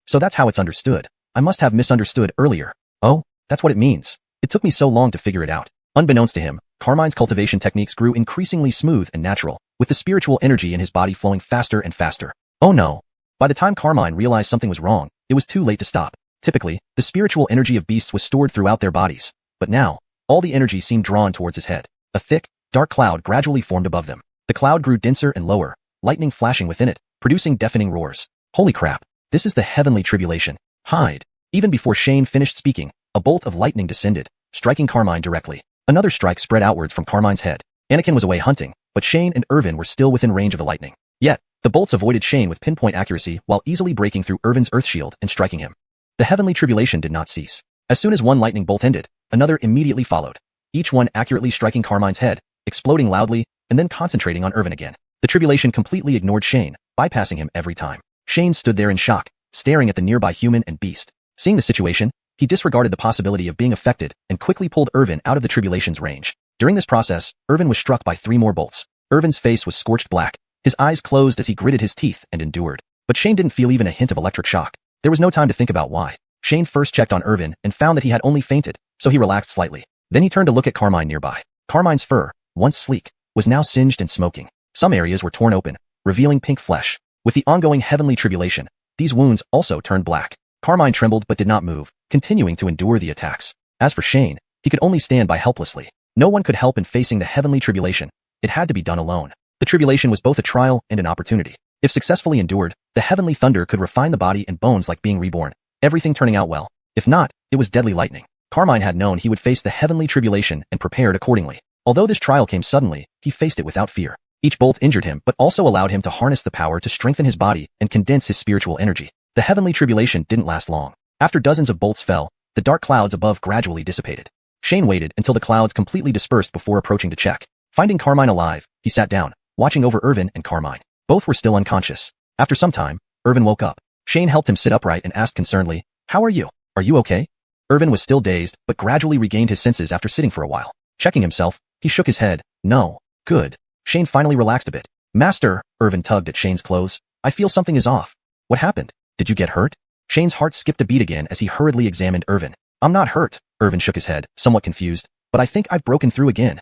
So that's how it's understood. I must have misunderstood earlier. Oh, that's what it means. It took me so long to figure it out. Unbeknownst to him, Carmine's cultivation techniques grew increasingly smooth and natural, with the spiritual energy in his body flowing faster and faster. Oh no. By the time Carmine realized something was wrong, it was too late to stop. Typically, the spiritual energy of beasts was stored throughout their bodies, but now, all the energy seemed drawn towards his head. A thick, dark cloud gradually formed above them. The cloud grew denser and lower, lightning flashing within it, producing deafening roars. Holy crap, this is the heavenly tribulation. Hide. Even before Shane finished speaking, a bolt of lightning descended, striking Carmine directly. Another strike spread outwards from Carmine's head. Anakin was away hunting, but Shane and Irvin were still within range of the lightning. Yet, the bolts avoided Shane with pinpoint accuracy while easily breaking through Irvin's earth shield and striking him. The heavenly tribulation did not cease. As soon as one lightning bolt ended, another immediately followed, each one accurately striking Carmine's head, exploding loudly, and then concentrating on Irvin again. The tribulation completely ignored Shane, bypassing him every time. Shane stood there in shock, staring at the nearby human and beast. Seeing the situation, he disregarded the possibility of being affected and quickly pulled Irvin out of the tribulation's range. During this process, Irvin was struck by 3 more bolts. Irvin's face was scorched black, his eyes closed as he gritted his teeth and endured. But Shane didn't feel even a hint of electric shock. There was no time to think about why. Shane first checked on Irvin and found that he had only fainted, so he relaxed slightly. Then he turned to look at Carmine nearby. Carmine's fur, once sleek, was now singed and smoking. Some areas were torn open, revealing pink flesh. With the ongoing heavenly tribulation, these wounds also turned black. Carmine trembled but did not move, continuing to endure the attacks. As for Shane, he could only stand by helplessly. No one could help in facing the heavenly tribulation. It had to be done alone. The tribulation was both a trial and an opportunity. If successfully endured, the heavenly thunder could refine the body and bones like being reborn, everything turning out well. If not, it was deadly lightning. Carmine had known he would face the heavenly tribulation and prepared accordingly. Although this trial came suddenly, he faced it without fear. Each bolt injured him but also allowed him to harness the power to strengthen his body and condense his spiritual energy. The heavenly tribulation didn't last long. After dozens of bolts fell, the dark clouds above gradually dissipated. Shane waited until the clouds completely dispersed before approaching to check. Finding Carmine alive, he sat down, watching over Irvin and Carmine. Both were still unconscious. After some time, Irvin woke up. Shane helped him sit upright and asked concernedly, "How are you? Are you okay?" Irvin was still dazed, but gradually regained his senses after sitting for a while. Checking himself, he shook his head. "No. Good." Shane finally relaxed a bit. "Master," Irvin tugged at Shane's clothes. "I feel something is off." "What happened? Did you get hurt?" Shane's heart skipped a beat again as he hurriedly examined Irvin. "I'm not hurt." Irvin shook his head, somewhat confused. "But I think I've broken through again."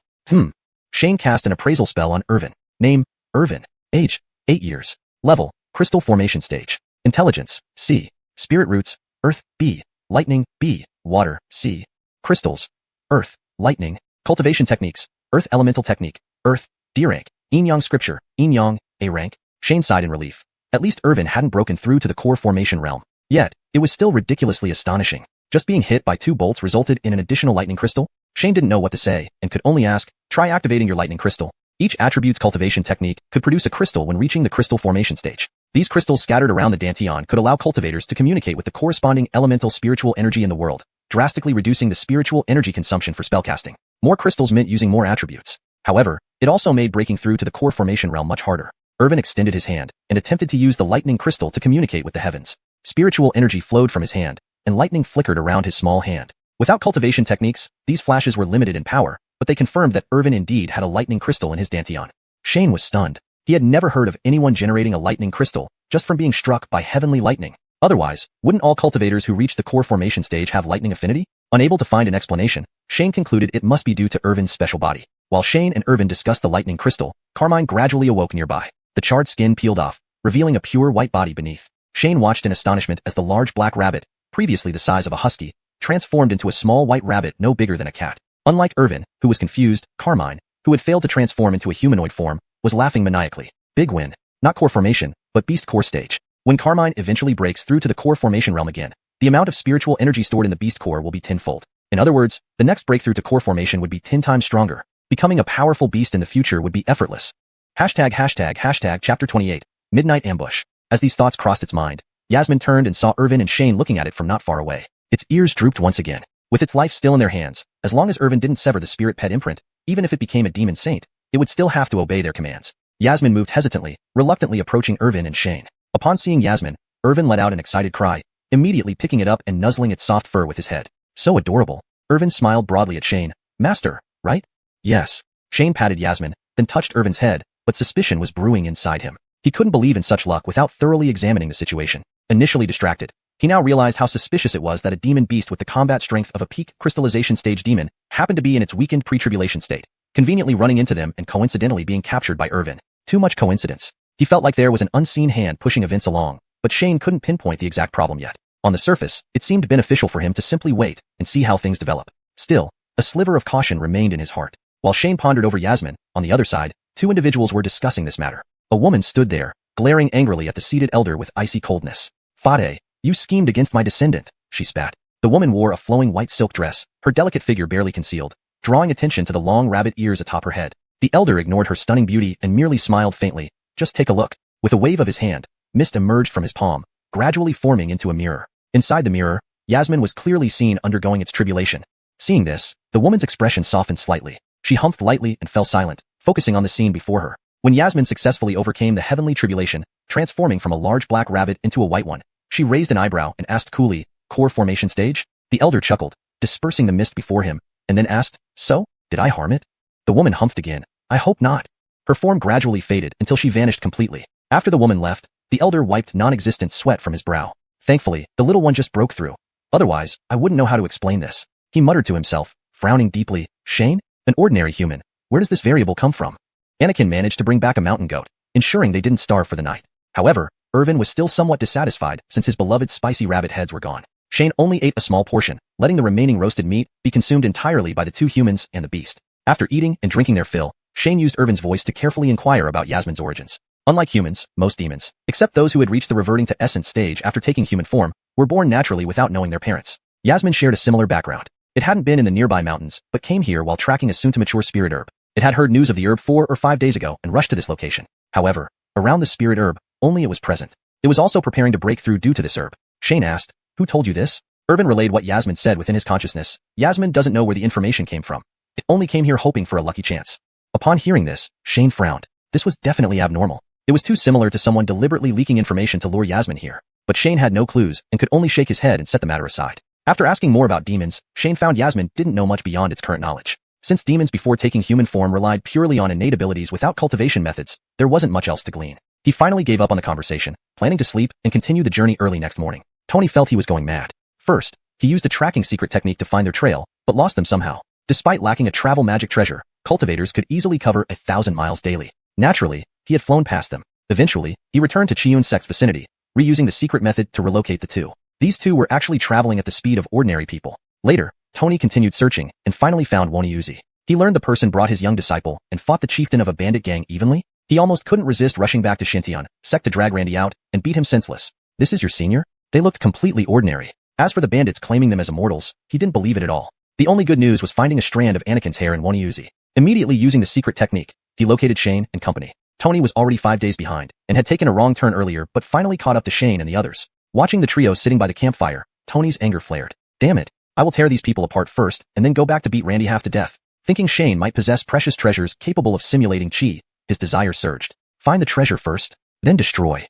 Shane cast an appraisal spell on Irvin. Name, Irvin. Age, 8 years. Level, Crystal Formation Stage. Intelligence, C. Spirit Roots, Earth, B. Lightning, B. Water, C. Crystals, Earth, Lightning. Cultivation Techniques, Earth Elemental Technique, Earth, D rank. Yin Yang Scripture, Yin Yang, A rank. Shane sighed in relief. At least Irvin hadn't broken through to the core formation realm. Yet, it was still ridiculously astonishing. Just being hit by 2 bolts resulted in an additional lightning crystal? Shane didn't know what to say, and could only ask, "Try activating your lightning crystal." Each attribute's cultivation technique could produce a crystal when reaching the crystal formation stage. These crystals scattered around the Dantian could allow cultivators to communicate with the corresponding elemental spiritual energy in the world, drastically reducing the spiritual energy consumption for spellcasting. More crystals meant using more attributes. However, it also made breaking through to the core formation realm much harder. Irvin extended his hand and attempted to use the lightning crystal to communicate with the heavens. Spiritual energy flowed from his hand, and lightning flickered around his small hand. Without cultivation techniques, these flashes were limited in power, but they confirmed that Irvin indeed had a lightning crystal in his Dantian. Shane was stunned. He had never heard of anyone generating a lightning crystal just from being struck by heavenly lightning. Otherwise, wouldn't all cultivators who reach the core formation stage have lightning affinity? Unable to find an explanation, Shane concluded it must be due to Irvin's special body. While Shane and Irvin discussed the lightning crystal, Carmine gradually awoke nearby. The charred skin peeled off, revealing a pure white body beneath. Shane watched in astonishment as the large black rabbit, previously the size of a husky, transformed into a small white rabbit no bigger than a cat. Unlike Irvin, who was confused, Carmine, who had failed to transform into a humanoid form, was laughing maniacally. Big win. Not core formation, but beast core stage. When Carmine eventually breaks through to the core formation realm again, the amount of spiritual energy stored in the beast core will be tenfold. In other words, the next breakthrough to core formation would be 10 times stronger. Becoming a powerful beast in the future would be effortless. ####Chapter 28, Midnight Ambush. As these thoughts crossed its mind, Yasmin turned and saw Irvin and Shane looking at it from not far away. Its ears drooped once again. With its life still in their hands, as long as Irvin didn't sever the spirit pet imprint, even if it became a demon saint, it would still have to obey their commands. Yasmin moved hesitantly, reluctantly approaching Irvin and Shane. Upon seeing Yasmin, Irvin let out an excited cry, immediately picking it up and nuzzling its soft fur with his head. So adorable. Irvin smiled broadly at Shane. "Master, right?" "Yes." Shane patted Yasmin, then touched Irvin's head, but suspicion was brewing inside him. He couldn't believe in such luck without thoroughly examining the situation. Initially distracted, he now realized how suspicious it was that a demon beast with the combat strength of a peak crystallization stage demon happened to be in its weakened pre-tribulation state, conveniently running into them and coincidentally being captured by Irvin. Too much coincidence. He felt like there was an unseen hand pushing events along, but Shane couldn't pinpoint the exact problem yet. On the surface, it seemed beneficial for him to simply wait and see how things develop. Still, a sliver of caution remained in his heart. While Shane pondered over Yasmin, on the other side, 2 individuals were discussing this matter. A woman stood there, glaring angrily at the seated elder with icy coldness. "Fade, you schemed against my descendant," she spat. The woman wore a flowing white silk dress, her delicate figure barely concealed, drawing attention to the long rabbit ears atop her head. The elder ignored her stunning beauty and merely smiled faintly. "Just take a look." With a wave of his hand, mist emerged from his palm, gradually forming into a mirror. Inside the mirror, Yasmin was clearly seen undergoing its tribulation. Seeing this, the woman's expression softened slightly. She humphed lightly and fell silent, focusing on the scene before her. When Yasmin successfully overcame the heavenly tribulation, transforming from a large black rabbit into a white one, she raised an eyebrow and asked coolly, "Core formation stage?" The elder chuckled, dispersing the mist before him, and then asked, "So, did I harm it?" The woman humphed again. "I hope not." Her form gradually faded until she vanished completely. After the woman left, the elder wiped non-existent sweat from his brow. Thankfully, the little one just broke through. Otherwise, I wouldn't know how to explain this. He muttered to himself, frowning deeply. "Shane? An ordinary human. Where does this variable come from?" Anakin managed to bring back a mountain goat, ensuring they didn't starve for the night. However, Irvin was still somewhat dissatisfied since his beloved spicy rabbit heads were gone. Shane only ate a small portion, letting the remaining roasted meat be consumed entirely by the 2 humans and the beast. After eating and drinking their fill, Shane used Irvin's voice to carefully inquire about Yasmin's origins. Unlike humans, most demons, except those who had reached the reverting to essence stage after taking human form, were born naturally without knowing their parents. Yasmin shared a similar background. It hadn't been in the nearby mountains, but came here while tracking a soon-to-mature spirit herb. It had heard news of the herb 4 or 5 days ago and rushed to this location. However, around the spirit herb, only it was present. It was also preparing to break through due to this herb. Shane asked, "Who told you this?" Irvin relayed what Yasmin said within his consciousness. Yasmin doesn't know where the information came from. It only came here hoping for a lucky chance. Upon hearing this, Shane frowned. This was definitely abnormal. It was too similar to someone deliberately leaking information to lure Yasmin here. But Shane had no clues and could only shake his head and set the matter aside. After asking more about demons, Shane found Yasmin didn't know much beyond its current knowledge. Since demons before taking human form relied purely on innate abilities without cultivation methods, there wasn't much else to glean. He finally gave up on the conversation, planning to sleep and continue the journey early next morning. Tony felt he was going mad. First, he used a tracking secret technique to find their trail, but lost them somehow. Despite lacking a travel magic treasure, cultivators could easily cover 1,000 miles daily. Naturally, he had flown past them. Eventually, he returned to Xiuxian's vicinity, reusing the secret method to relocate the two. These two were actually traveling at the speed of ordinary people. Later, Tony continued searching and finally found wuxia. He learned the person brought his young disciple and fought the chieftain of a bandit gang evenly. He almost couldn't resist rushing back to Xintian, sect to drag Randy out and beat him senseless. This is your senior? They looked completely ordinary. As for the bandits claiming them as immortals, he didn't believe it at all. The only good news was finding a strand of Anakin's hair in wuxia. Immediately using the secret technique, he located Shane and company. Tony was already 5 days behind and had taken a wrong turn earlier but finally caught up to Shane and the others. Watching the trio sitting by the campfire, Tony's anger flared. Damn it, I will tear these people apart first and then go back to beat Randy half to death. Thinking Shane might possess precious treasures capable of simulating chi, his desire surged. Find the treasure first, then destroy.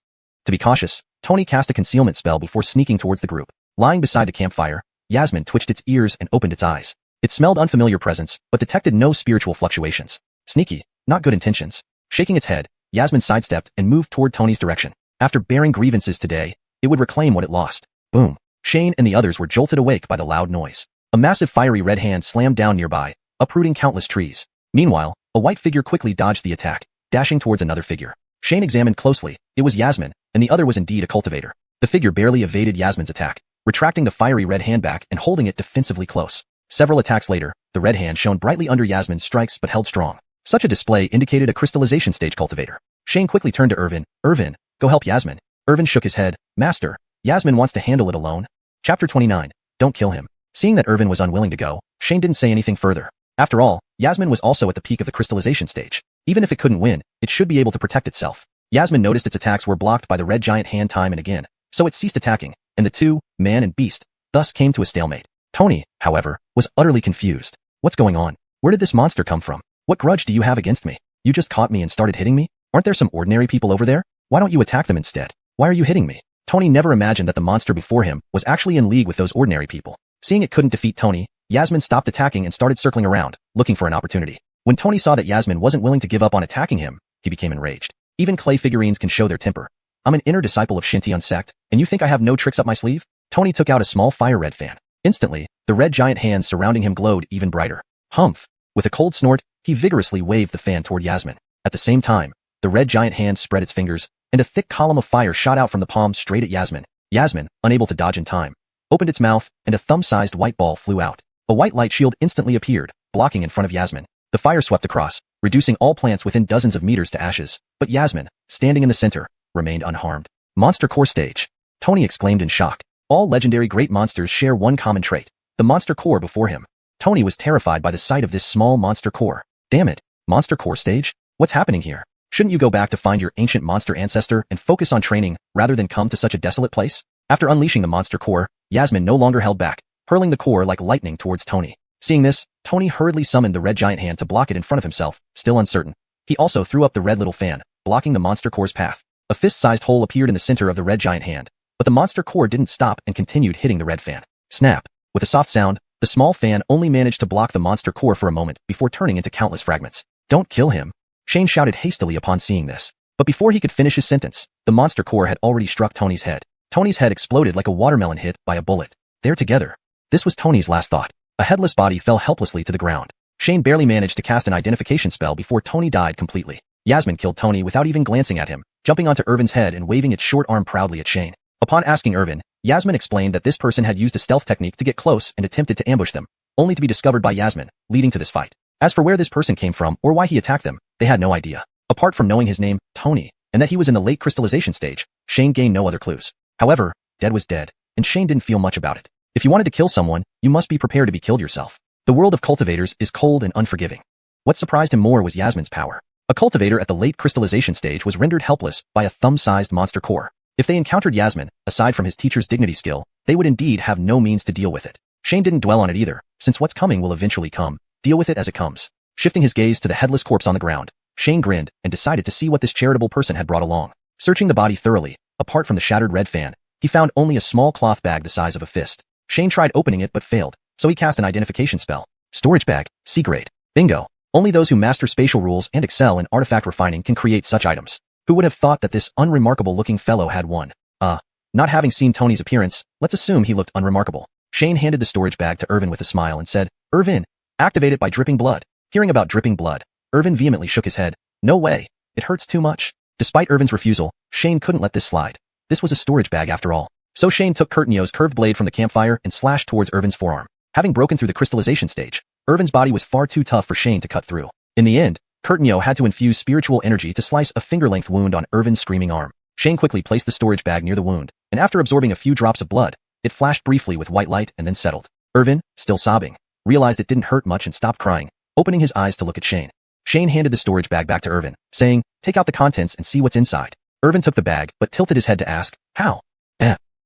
To be cautious, Tony cast a concealment spell before sneaking towards the group. Lying beside the campfire, Yasmin twitched its ears and opened its eyes. It smelled unfamiliar presence, but detected no spiritual fluctuations. Sneaky, not good intentions. Shaking its head, Yasmin sidestepped and moved toward Tony's direction. After bearing grievances today, it would reclaim what it lost. Boom. Shane and the others were jolted awake by the loud noise. A massive fiery red hand slammed down nearby, uprooting countless trees. Meanwhile, a white figure quickly dodged the attack, dashing towards another figure. Shane examined closely. It was Yasmin, and the other was indeed a cultivator. The figure barely evaded Yasmin's attack, retracting the fiery red hand back and holding it defensively close. Several attacks later, the red hand shone brightly under Yasmin's strikes but held strong. Such a display indicated a crystallization stage cultivator. Shane quickly turned to Irvin. Irvin, go help Yasmin. Irvin shook his head. Master, Yasmin wants to handle it alone. Chapter 29. Don't kill him. Seeing that Irvin was unwilling to go, Shane didn't say anything further. After all, Yasmin was also at the peak of the crystallization stage. Even if it couldn't win, it should be able to protect itself. Yasmin noticed its attacks were blocked by the red giant hand time and again, so it ceased attacking, and the two, man and beast, thus came to a stalemate. Tony, however, was utterly confused. What's going on? Where did this monster come from? What grudge do you have against me? You just caught me and started hitting me? Aren't there some ordinary people over there? Why don't you attack them instead? Why are you hitting me? Tony never imagined that the monster before him was actually in league with those ordinary people. Seeing it couldn't defeat Tony, Yasmin stopped attacking and started circling around, looking for an opportunity. When Tony saw that Yasmin wasn't willing to give up on attacking him, he became enraged. Even clay figurines can show their temper. I'm an inner disciple of Xintian sect, and you think I have no tricks up my sleeve? Tony took out a small fire red fan. Instantly, the red giant hands surrounding him glowed even brighter. Humph! With a cold snort, he vigorously waved the fan toward Yasmin. At the same time, the red giant hand spread its fingers, and a thick column of fire shot out from the palm straight at Yasmin. Yasmin, unable to dodge in time, opened its mouth, and a thumb-sized white ball flew out. A white light shield instantly appeared, blocking in front of Yasmin. The fire swept across, reducing all plants within dozens of meters to ashes, but Yasmin, standing in the center, remained unharmed. Monster Core Stage. Tony exclaimed in shock. All legendary great monsters share one common trait, the monster core before him. Tony was terrified by the sight of this small monster core. Damn it, Monster Core Stage? What's happening here? Shouldn't you go back to find your ancient monster ancestor and focus on training rather than come to such a desolate place? After unleashing the monster core, Yasmin no longer held back, hurling the core like lightning towards Tony. Seeing this, Tony hurriedly summoned the red giant hand to block it in front of himself, still uncertain. He also threw up the red little fan, blocking the monster core's path. A fist-sized hole appeared in the center of the red giant hand, but the monster core didn't stop and continued hitting the red fan. Snap! With a soft sound, the small fan only managed to block the monster core for a moment before turning into countless fragments. Don't kill him! Shane shouted hastily upon seeing this. But before he could finish his sentence, the monster core had already struck Tony's head. Tony's head exploded like a watermelon hit by a bullet. They're together. This was Tony's last thought. A headless body fell helplessly to the ground. Shane barely managed to cast an identification spell before Tony died completely. Yasmin killed Tony without even glancing at him, jumping onto Irvin's head and waving its short arm proudly at Shane. Upon asking Irvin, Yasmin explained that this person had used a stealth technique to get close and attempted to ambush them, only to be discovered by Yasmin, leading to this fight. As for where this person came from or why he attacked them, they had no idea. Apart from knowing his name, Tony, and that he was in the late crystallization stage, Shane gained no other clues. However, dead was dead, and Shane didn't feel much about it. If you wanted to kill someone, you must be prepared to be killed yourself. The world of cultivators is cold and unforgiving. What surprised him more was Yasmin's power. A cultivator at the late crystallization stage was rendered helpless by a thumb-sized monster core. If they encountered Yasmin, aside from his teacher's dignity skill, they would indeed have no means to deal with it. Shane didn't dwell on it either, since what's coming will eventually come. Deal with it as it comes. Shifting his gaze to the headless corpse on the ground, Shane grinned and decided to see what this charitable person had brought along. Searching the body thoroughly, apart from the shattered red fan, he found only a small cloth bag the size of a fist. Shane tried opening it but failed, so he cast an identification spell. Storage bag, C-grade. Bingo. Only those who master spatial rules and excel in artifact refining can create such items. Who would have thought that this unremarkable-looking fellow had one? Not having seen Tony's appearance, let's assume he looked unremarkable. Shane handed the storage bag to Irvin with a smile and said, "Irvin, activate it by dripping blood." Hearing about dripping blood, Irvin vehemently shook his head. "No way. It hurts too much." Despite Irvin's refusal, Shane couldn't let this slide. This was a storage bag after all. So Shane took Curtinio's curved blade from the campfire and slashed towards Irvin's forearm. Having broken through the crystallization stage, Irvin's body was far too tough for Shane to cut through. In the end, Curtinio had to infuse spiritual energy to slice a finger-length wound on Irvin's screaming arm. Shane quickly placed the storage bag near the wound, and after absorbing a few drops of blood, it flashed briefly with white light and then settled. Irvin, still sobbing, realized it didn't hurt much and stopped crying, opening his eyes to look at Shane. Shane handed the storage bag back to Irvin, saying, "Take out the contents and see what's inside." Irvin took the bag but tilted his head to ask, "How?"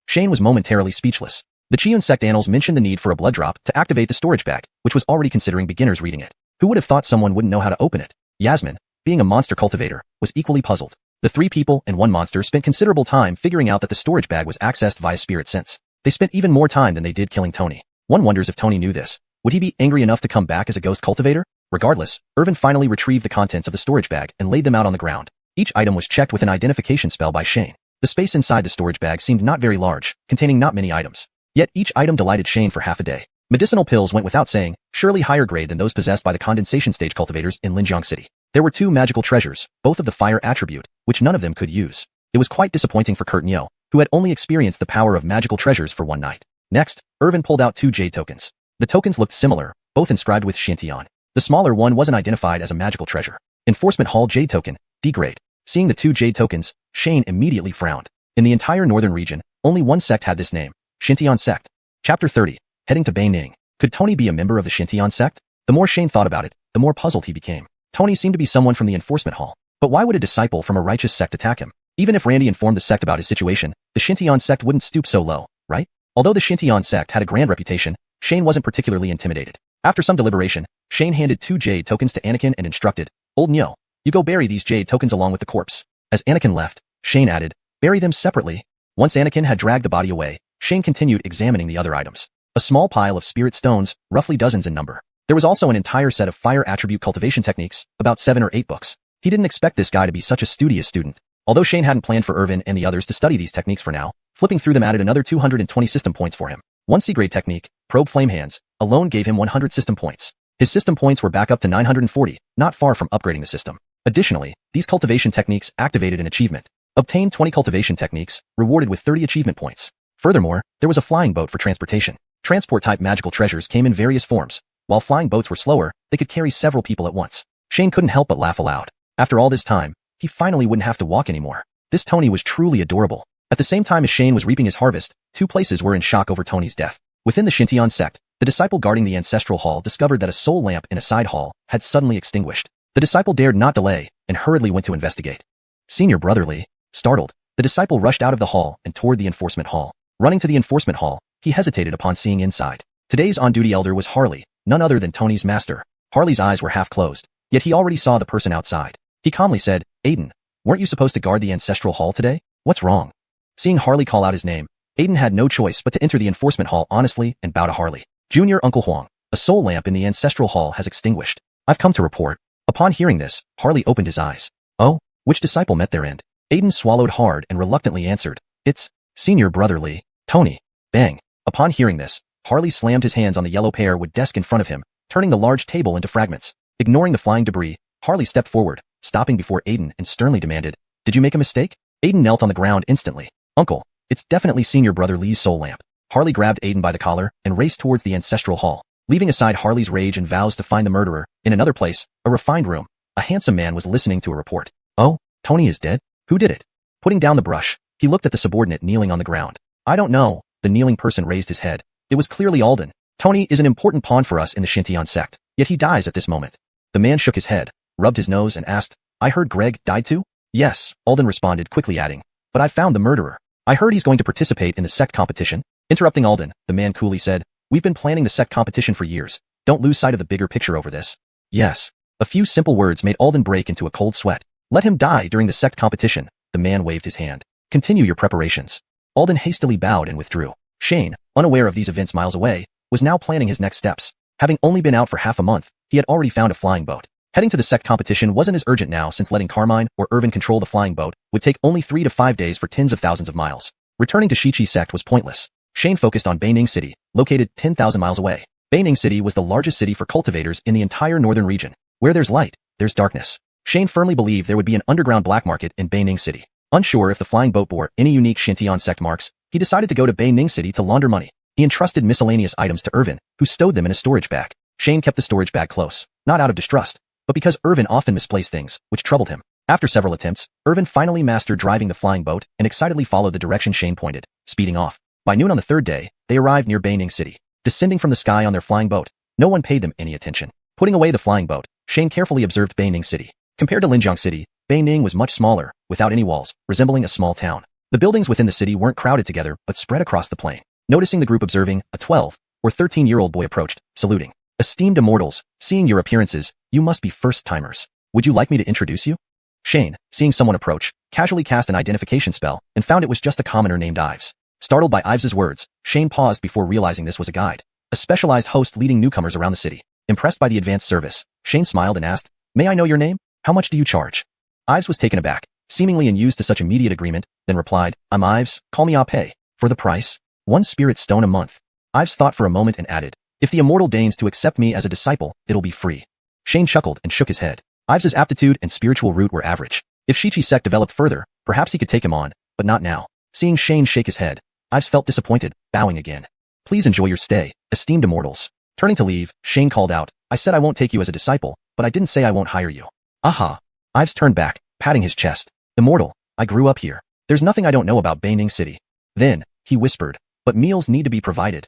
Shane was momentarily speechless. The Xiuxian sect annals mentioned the need for a blood drop to activate the storage bag, which was already considering beginners reading it. Who would have thought someone wouldn't know how to open it? Yasmin, being a monster cultivator, was equally puzzled. The 3 people and 1 monster spent considerable time figuring out that the storage bag was accessed via spirit sense. They spent even more time than they did killing Tony. One wonders if Tony knew this. Would he be angry enough to come back as a ghost cultivator? Regardless, Irvin finally retrieved the contents of the storage bag and laid them out on the ground. Each item was checked with an identification spell by Shane. The space inside the storage bag seemed not very large, containing not many items. Yet each item delighted Shane for half a day. Medicinal pills went without saying, surely higher grade than those possessed by the condensation stage cultivators in Linjiang City. There were 2 magical treasures, both of the fire attribute, which none of them could use. It was quite disappointing for Curtinio, who had only experienced the power of magical treasures for one night. Next, Irvin pulled out 2 jade tokens. The tokens looked similar, both inscribed with xiuxian. The smaller one wasn't identified as a magical treasure. Enforcement Hall jade token, D-grade. Seeing the 2 jade tokens, Shane immediately frowned. In the entire northern region, only one sect had this name, Xiuxian sect. Chapter 30, heading to Beining. Could Tony be a member of the Xiuxian sect? The more Shane thought about it, the more puzzled he became. Tony seemed to be someone from the enforcement hall. But why would a disciple from a righteous sect attack him? Even if Randy informed the sect about his situation, the Xiuxian sect wouldn't stoop so low, right? Although the Xiuxian sect had a grand reputation, Shane wasn't particularly intimidated. After some deliberation, Shane handed 2 jade tokens to Anakin and instructed, "Old Nyo, you go bury these jade tokens along with the corpse." As Anakin left, Shane added, "Bury them separately." Once Anakin had dragged the body away, Shane continued examining the other items. A small pile of spirit stones, roughly dozens in number. There was also an entire set of fire attribute cultivation techniques, about 7 or 8 books. He didn't expect this guy to be such a studious student. Although Shane hadn't planned for Irvin and the others to study these techniques for now, flipping through them added another 220 system points for him. One C-grade technique, Probe Flame Hands, alone gave him 100 system points. His system points were back up to 940, not far from upgrading the system. Additionally, these cultivation techniques activated an achievement. Obtain 20 cultivation techniques, rewarded with 30 achievement points. Furthermore, there was a flying boat for transportation. Transport-type magical treasures came in various forms. While flying boats were slower, they could carry several people at once. Shane couldn't help but laugh aloud. After all this time, he finally wouldn't have to walk anymore. This Tony was truly adorable. At the same time as Shane was reaping his harvest, 2 places were in shock over Tony's death. Within the Xiuxian sect, the disciple guarding the ancestral hall discovered that a soul lamp in a side hall had suddenly extinguished. The disciple dared not delay and hurriedly went to investigate. Senior Brother Lee, startled, the disciple rushed out of the hall and toward the enforcement hall. Running to the enforcement hall, he hesitated upon seeing inside. Today's on-duty elder was Harley, none other than Tony's master. Harley's eyes were half closed, yet he already saw the person outside. He calmly said, "Aiden, weren't you supposed to guard the ancestral hall today? What's wrong?" Seeing Harley call out his name, Aiden had no choice but to enter the enforcement hall honestly and bow to Harley. "Junior Uncle Huang, a soul lamp in the ancestral hall has extinguished. I've come to report." Upon hearing this, Harley opened his eyes. "Oh, which disciple met their end?" Aiden swallowed hard and reluctantly answered, "It's Senior Brother Lee, Tony." Bang. Upon hearing this, Harley slammed his hands on the yellow pear wood desk in front of him, turning the large table into fragments. Ignoring the flying debris, Harley stepped forward, stopping before Aiden and sternly demanded, "Did you make a mistake?" Aiden knelt on the ground instantly. "Uncle, it's definitely Senior Brother Lee's soul lamp." Harley grabbed Aiden by the collar and raced towards the ancestral hall. Leaving aside Harley's rage and vows to find the murderer, in another place, a refined room, a handsome man was listening to a report. "Oh, Tony is dead? Who did it?" Putting down the brush, he looked at the subordinate kneeling on the ground. "I don't know." The kneeling person raised his head. It was clearly Alden. "Tony is an important pawn for us in the Xiuxian sect, yet he dies at this moment." The man shook his head, rubbed his nose and asked, I heard Greg died too? Yes, Alden responded, quickly adding, but I found the murderer. I heard he's going to participate in the sect competition. Interrupting Alden, the man coolly said, we've been planning the sect competition for years. Don't lose sight of the bigger picture over this. Yes. A few simple words made Alden break into a cold sweat. Let him die during the sect competition. The man waved his hand. Continue your preparations. Alden hastily bowed and withdrew. Shane, unaware of these events miles away, was now planning his next steps. Having only been out for half a month, he had already found a flying boat. Heading to the sect competition wasn't as urgent now since letting Carmine or Irvin control the flying boat would take only 3 to 5 days for tens of thousands of miles. Returning to Shichi sect was pointless. Shane focused on Beining City, located 10,000 miles away. Beining City was the largest city for cultivators in the entire northern region. Where there's light, there's darkness. Shane firmly believed there would be an underground black market in Beining City. Unsure if the flying boat bore any unique Xintian sect marks, he decided to go to Beining City to launder money. He entrusted miscellaneous items to Irvin, who stowed them in a storage bag. Shane kept the storage bag close, not out of distrust, but because Irvin often misplaced things, which troubled him. After several attempts, Irvin finally mastered driving the flying boat and excitedly followed the direction Shane pointed, speeding off. By noon on the third day, they arrived near Beining City. Descending from the sky on their flying boat, no one paid them any attention. Putting away the flying boat, Shane carefully observed Beining City. Compared to Linjiang City, Beining was much smaller, without any walls, resembling a small town. The buildings within the city weren't crowded together but spread across the plain. Noticing the group observing, a 12 or 13-year-old boy approached, saluting. Esteemed immortals, seeing your appearances, you must be first-timers. Would you like me to introduce you? Shane, seeing someone approach, casually cast an identification spell and found it was just a commoner named Ives. Startled by Ives's words, Shane paused before realizing this was a guide, a specialized host leading newcomers around the city. Impressed by the advanced service, Shane smiled and asked, May I know your name? How much do you charge? Ives was taken aback, seemingly unused to such immediate agreement, then replied, I'm Ives, call me Ape. For the price? 1 spirit stone a month. Ives thought for a moment and added, if the immortal deigns to accept me as a disciple, it'll be free. Shane chuckled and shook his head. Ives's aptitude and spiritual root were average. If Shichi sect developed further, perhaps he could take him on, but not now. Seeing Shane shake his head, Ives felt disappointed, bowing again. Please enjoy your stay, esteemed immortals. Turning to leave, Shane called out, I said I won't take you as a disciple, but I didn't say I won't hire you. Aha. Ives turned back, patting his chest. Immortal, I grew up here. There's nothing I don't know about Beining City. Then, he whispered, but meals need to be provided.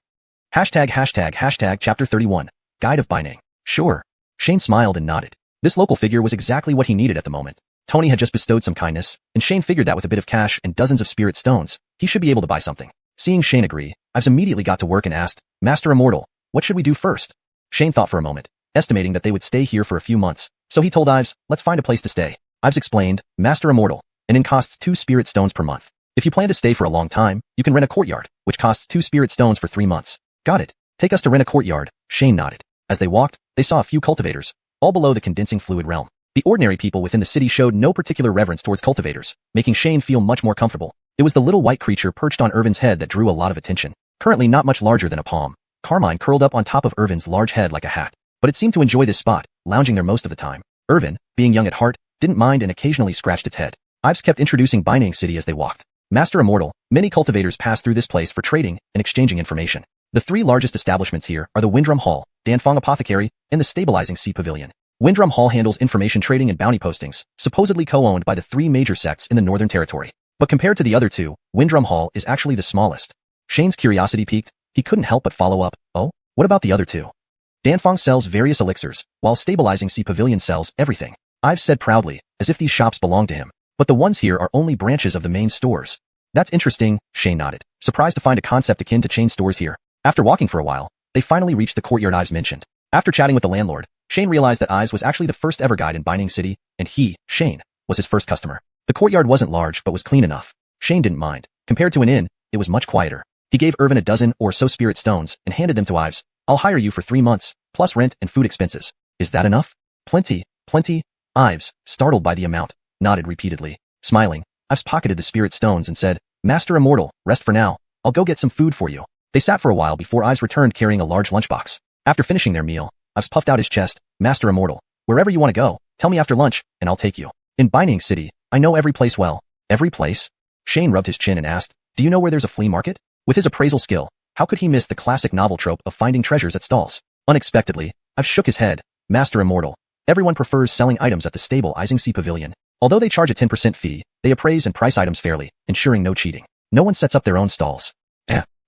##### Chapter 31. Guide of Beining. Sure. Shane smiled and nodded. This local figure was exactly what he needed at the moment. Tony had just bestowed some kindness, and Shane figured that with a bit of cash and dozens of spirit stones, he should be able to buy something. Seeing Shane agree, Ives immediately got to work and asked, Master Immortal, what should we do first? Shane thought for a moment, estimating that they would stay here for a few months, so he told Ives, let's find a place to stay. Ives explained, Master Immortal, an inn costs 2 spirit stones per month. If you plan to stay for a long time, you can rent a courtyard, which costs 2 spirit stones for 3 months. Got it. Take us to rent a courtyard. Shane nodded. As they walked, they saw a few cultivators, all below the condensing fluid realm. The ordinary people within the city showed no particular reverence towards cultivators, making Shane feel much more comfortable. It was the little white creature perched on Irvin's head that drew a lot of attention. Currently not much larger than a palm, Carmine curled up on top of Irvin's large head like a hat, but it seemed to enjoy this spot, lounging there most of the time. Irvin, being young at heart, didn't mind and occasionally scratched its head. Ives kept introducing Beining City as they walked. Master Immortal, many cultivators pass through this place for trading and exchanging information. The 3 largest establishments here are the Windrum Hall, Danfeng Apothecary, and the Stabilizing Sea Pavilion. Windrum Hall handles information trading and bounty postings, supposedly co-owned by the 3 major sects in the Northern Territory. But compared to the other 2, Windrum Hall is actually the smallest. Shane's curiosity piqued. He couldn't help but follow up. Oh, what about the other 2? Danfeng sells various elixirs, while Stabilizing Sea Pavilion sells everything. Ives said proudly, as if these shops belonged to him. But the ones here are only branches of the main stores. That's interesting, Shane nodded, surprised to find a concept akin to chain stores here. After walking for a while, they finally reached the courtyard Ives mentioned. After chatting with the landlord, Shane realized that Ives was actually the first ever guide in Beining City, and he, Shane, was his first customer. The courtyard wasn't large but was clean enough. Shane didn't mind. Compared to an inn, it was much quieter. He gave Irvin a dozen or so spirit stones and handed them to Ives. I'll hire you for 3 months, plus rent and food expenses. Is that enough? Plenty, plenty. Ives, startled by the amount, nodded repeatedly. Smiling, Ives pocketed the spirit stones and said, Master Immortal, rest for now. I'll go get some food for you. They sat for a while before Ives returned carrying a large lunchbox. After finishing their meal, Ives puffed out his chest, Master Immortal, wherever you want to go, tell me after lunch, and I'll take you. In Beining City, I know every place well. Every place? Shane rubbed his chin and asked, do you know where there's a flea market? With his appraisal skill, how could he miss the classic novel trope of finding treasures at stalls? Unexpectedly, Ives shook his head, Master Immortal. Everyone prefers selling items at the Stabilizing Sea Pavilion. Although they charge a 10% fee, they appraise and price items fairly, ensuring no cheating. No one sets up their own stalls.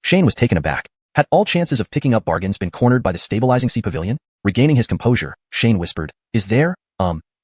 Shane was taken aback. Had all chances of picking up bargains been cornered by the Stabilizing Sea Pavilion? Regaining his composure, Shane whispered, "Is there,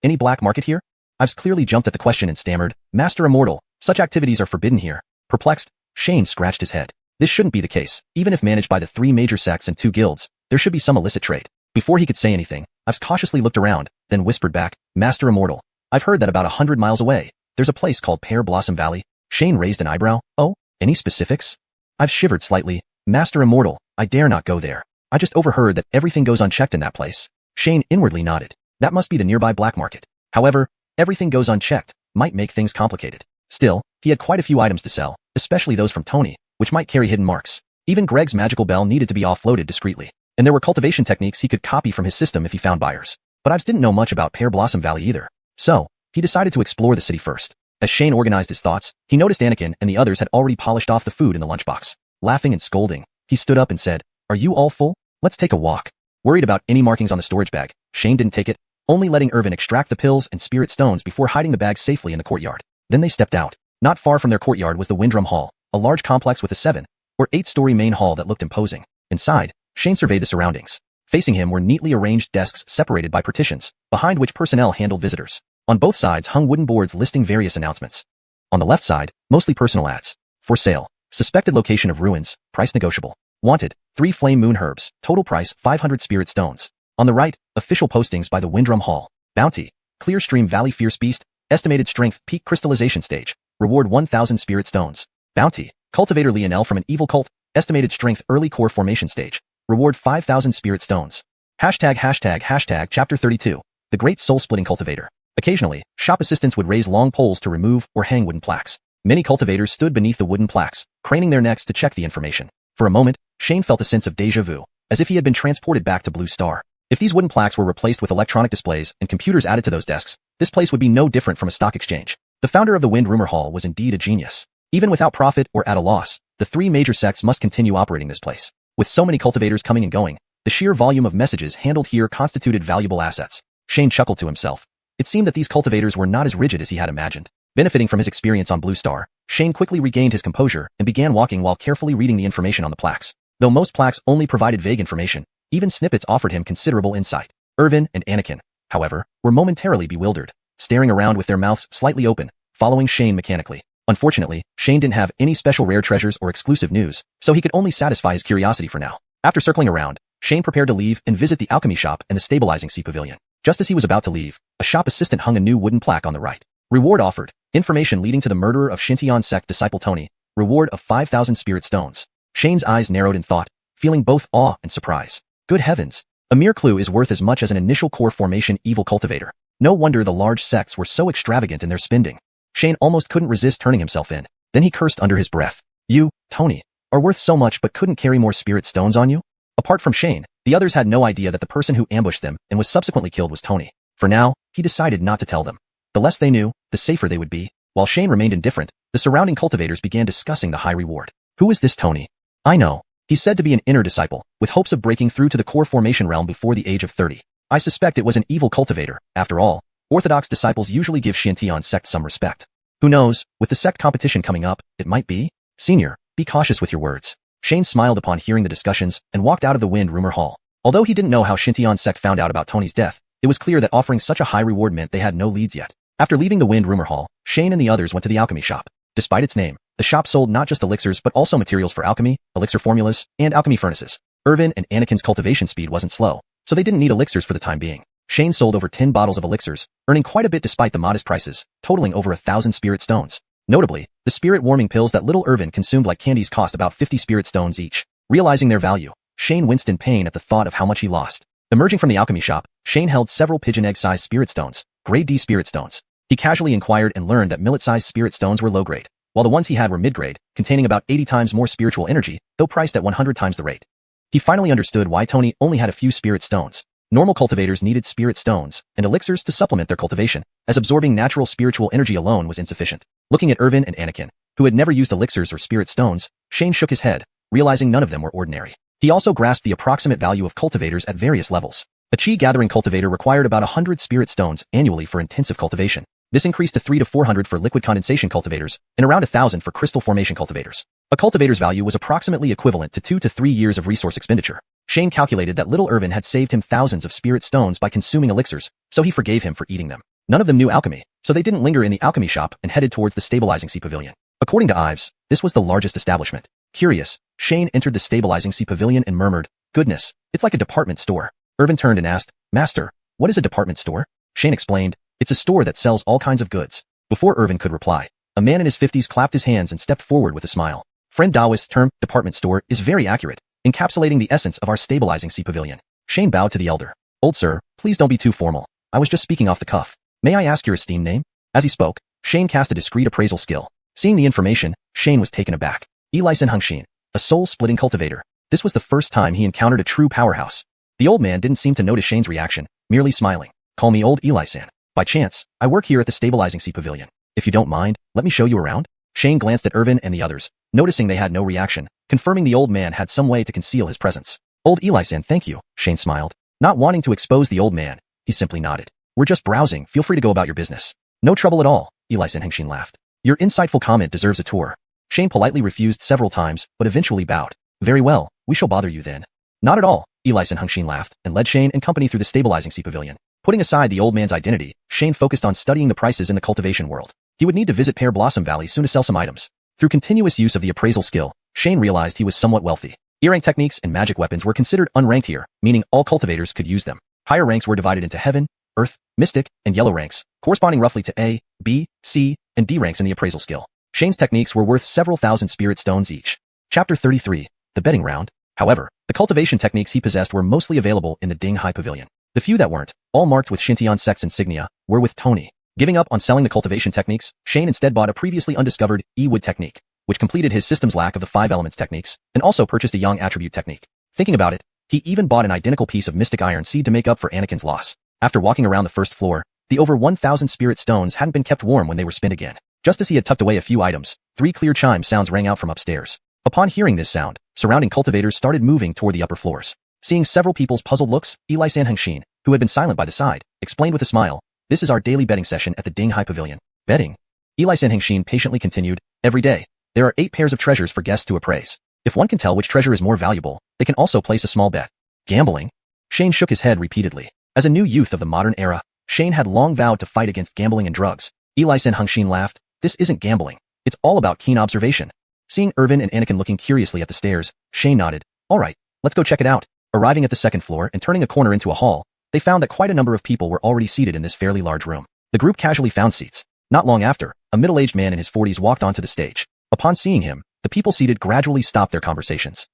any black market here?" Ives clearly jumped at the question and stammered, "Master Immortal, such activities are forbidden here." Perplexed, Shane scratched his head. This shouldn't be the case. Even if managed by the 3 major sects and 2 guilds, there should be some illicit trade. Before he could say anything, Ives cautiously looked around, then whispered back, "Master Immortal, I've heard that about 100 miles away, there's a place called Pear Blossom Valley." Shane raised an eyebrow. "Oh, any specifics?" Ives shivered slightly. "Master Immortal, I dare not go there. I just overheard that everything goes unchecked in that place." Shane inwardly nodded. That must be the nearby black market. However, everything goes unchecked might make things complicated. Still, he had quite a few items to sell, especially those from Tony, which might carry hidden marks. Even Greg's magical bell needed to be offloaded discreetly, and there were cultivation techniques he could copy from his system if he found buyers. But Ives didn't know much about Pear Blossom Valley either. So, he decided to explore the city first. As Shane organized his thoughts, he noticed Anakin and the others had already polished off the food in the lunchbox. Laughing and scolding, he stood up and said, "Are you all full? Let's take a walk." Worried about any markings on the storage bag, Shane didn't take it, only letting Irvin extract the pills and spirit stones before hiding the bag safely in the courtyard. Then they stepped out. Not far from their courtyard was the Windrum Hall, a large complex with a 7 or 8-story main hall that looked imposing. Inside, Shane surveyed the surroundings. Facing him were neatly arranged desks separated by partitions, behind which personnel handled visitors. On both sides hung wooden boards listing various announcements. On the left side, mostly personal ads. For sale. Suspected location of ruins, price negotiable. Wanted, 3 flame moon herbs, total price 500 spirit stones. On the right, official postings by the Windrum Hall. Bounty, Clear Stream Valley Fierce Beast, estimated strength peak crystallization stage, reward 1000 spirit stones. Bounty, Cultivator Lionel from an evil cult, estimated strength early core formation stage, reward 5000 spirit stones. Hashtag chapter 32, the Great Soul-Splitting Cultivator. Occasionally, shop assistants would raise long poles to remove or hang wooden plaques. Many cultivators stood beneath the wooden plaques, craning their necks to check the information. For a moment, Shane felt a sense of déjà vu, as if he had been transported back to Blue Star. If these wooden plaques were replaced with electronic displays and computers added to those desks, this place would be no different from a stock exchange. The founder of the Wind Rumor Hall was indeed a genius. Even without profit or at a loss, the 3 major sects must continue operating this place. With so many cultivators coming and going, the sheer volume of messages handled here constituted valuable assets. Shane chuckled to himself. It seemed that these cultivators were not as rigid as he had imagined. Benefiting from his experience on Blue Star, Shane quickly regained his composure and began walking while carefully reading the information on the plaques. Though most plaques only provided vague information, even snippets offered him considerable insight. Irvin and Anakin, however, were momentarily bewildered, staring around with their mouths slightly open, following Shane mechanically. Unfortunately, Shane didn't have any special rare treasures or exclusive news, so he could only satisfy his curiosity for now. After circling around, Shane prepared to leave and visit the alchemy shop and the stabilizing sea pavilion. Just as he was about to leave, a shop assistant hung a new wooden plaque on the right. Reward offered. Information leading to the murderer of Xiuxian sect disciple Tony. Reward of 5000 spirit stones. Shane's eyes narrowed in thought, feeling both awe and surprise. Good heavens. A mere clue is worth as much as an initial core formation evil cultivator. No wonder the large sects were so extravagant in their spending. Shane almost couldn't resist turning himself in. Then he cursed under his breath. "You, Tony, are worth so much but couldn't carry more spirit stones on you?" Apart from Shane, the others had no idea that the person who ambushed them and was subsequently killed was Tony. For now, he decided not to tell them. The less they knew, the safer they would be. While Shane remained indifferent, the surrounding cultivators began discussing the high reward. "Who is this Tony?" "I know. He's said to be an inner disciple, with hopes of breaking through to the core formation realm before the age of 30. I suspect it was an evil cultivator. After all, Orthodox disciples usually give Xiuxian sect some respect. Who knows, with the sect competition coming up, it might be? Senior, be cautious with your words." Shane smiled upon hearing the discussions and walked out of the Wind Rumor Hall. Although he didn't know how Xiuxian sect found out about Tony's death, it was clear that offering such a high reward meant they had no leads yet. After leaving the Wind Rumor Hall, Shane and the others went to the alchemy shop. Despite its name, the shop sold not just elixirs but also materials for alchemy, elixir formulas, and alchemy furnaces. Irvin and Anakin's cultivation speed wasn't slow, so they didn't need elixirs for the time being. Shane sold over 10 bottles of elixirs, earning quite a bit despite the modest prices, totaling over 1000 spirit stones. Notably, the spirit-warming pills that little Irvin consumed like candies cost about 50 spirit stones each. Realizing their value, Shane winced in pain at the thought of how much he lost. Emerging from the alchemy shop, Shane held several pigeon egg-sized spirit stones, grade D spirit stones. He casually inquired and learned that millet-sized spirit stones were low-grade, while the ones he had were mid-grade, containing about 80 times more spiritual energy, though priced at 100 times the rate. He finally understood why Tony only had a few spirit stones. Normal cultivators needed spirit stones and elixirs to supplement their cultivation, as absorbing natural spiritual energy alone was insufficient. Looking at Irvin and Anakin, who had never used elixirs or spirit stones, Shane shook his head, realizing none of them were ordinary. He also grasped the approximate value of cultivators at various levels. A chi-gathering cultivator required about 100 spirit stones annually for intensive cultivation. This increased to 300 to 400 for liquid condensation cultivators, and around 1000 for crystal formation cultivators. A cultivator's value was approximately equivalent to 2 to 3 years of resource expenditure. Shane calculated that little Irvin had saved him thousands of spirit stones by consuming elixirs, so he forgave him for eating them. None of them knew alchemy, so they didn't linger in the alchemy shop and headed towards the stabilizing sea pavilion. According to Ives, this was the largest establishment. Curious, Shane entered the stabilizing sea pavilion and murmured, "Goodness, it's like a department store." Irvin turned and asked, "Master, what is a department store?" Shane explained, "It's a store that sells all kinds of goods." Before Irvin could reply, a man in his 50s clapped his hands and stepped forward with a smile. Friend Daoist's term, department store, is very accurate, encapsulating the essence of our stabilizing sea pavilion. Shane bowed to the elder. "Old sir, please don't be too formal. I was just speaking off the cuff. May I ask your esteemed name?" As he spoke, Shane cast a discreet appraisal skill. Seeing the information, Shane was taken aback. Xiuxian, a soul-splitting cultivator. This was the first time he encountered a true powerhouse. The old man didn't seem to notice Shane's reaction, merely smiling. "Call me old Xiuxian. By chance, I work here at the stabilizing sea pavilion. If you don't mind, let me show you around." Shane glanced at Irvin and the others, noticing they had no reaction, confirming the old man had some way to conceal his presence. "Old Xiuxian, thank you," Shane smiled. Not wanting to expose the old man, he simply nodded. "We're just browsing, feel free to go about your business." "No trouble at all," Xiuxian laughed. "Your insightful comment deserves a tour." Shane politely refused several times, but eventually bowed. "Very well, we shall bother you then." "Not at all," Xiuxian laughed, and led Shane and company through the stabilizing sea pavilion. Putting aside the old man's identity, Shane focused on studying the prices in the cultivation world. He would need to visit Pear Blossom Valley soon to sell some items. Through continuous use of the appraisal skill, Shane realized he was somewhat wealthy. E-rank techniques and magic weapons were considered unranked here, meaning all cultivators could use them. Higher ranks were divided into heaven, earth, mystic, and yellow ranks, corresponding roughly to A, B, C, and D ranks in the appraisal skill. Shane's techniques were worth several thousand spirit stones each. Chapter 33, the betting round. However, the cultivation techniques he possessed were mostly available in the Ding Hai Pavilion. The few that weren't, all marked with Xintian sect's insignia, were with Tony. Giving up on selling the cultivation techniques, Shane instead bought a previously undiscovered E-wood technique, which completed his system's lack of the 5 elements techniques, and also purchased a Yang attribute technique. Thinking about it, he even bought an identical piece of mystic iron seed to make up for Anakin's loss. After walking around the first floor, the over 1,000 spirit stones hadn't been kept warm when they were spent again. Just as he had tucked away a few items, 3 clear chime sounds rang out from upstairs. Upon hearing this sound, surrounding cultivators started moving toward the upper floors. Seeing several people's puzzled looks, Xiuxian, who had been silent by the side, explained with a smile, "This is our daily betting session at the Ding Hai Pavilion." "Betting?" Xiuxian patiently continued, "Every day, there are 8 pairs of treasures for guests to appraise. If one can tell which treasure is more valuable, they can also place a small bet." "Gambling?" Shane shook his head repeatedly. As a new youth of the modern era, Shane had long vowed to fight against gambling and drugs. Xiuxian laughed, "This isn't gambling. It's all about keen observation." Seeing Irvin and Anakin looking curiously at the stairs, Shane nodded, "All right, let's go check it out." Arriving at the second floor and turning a corner into a hall, they found that quite a number of people were already seated in this fairly large room. The group casually found seats. Not long after, a middle-aged man in his 40s walked onto the stage. Upon seeing him, the people seated gradually stopped their conversations.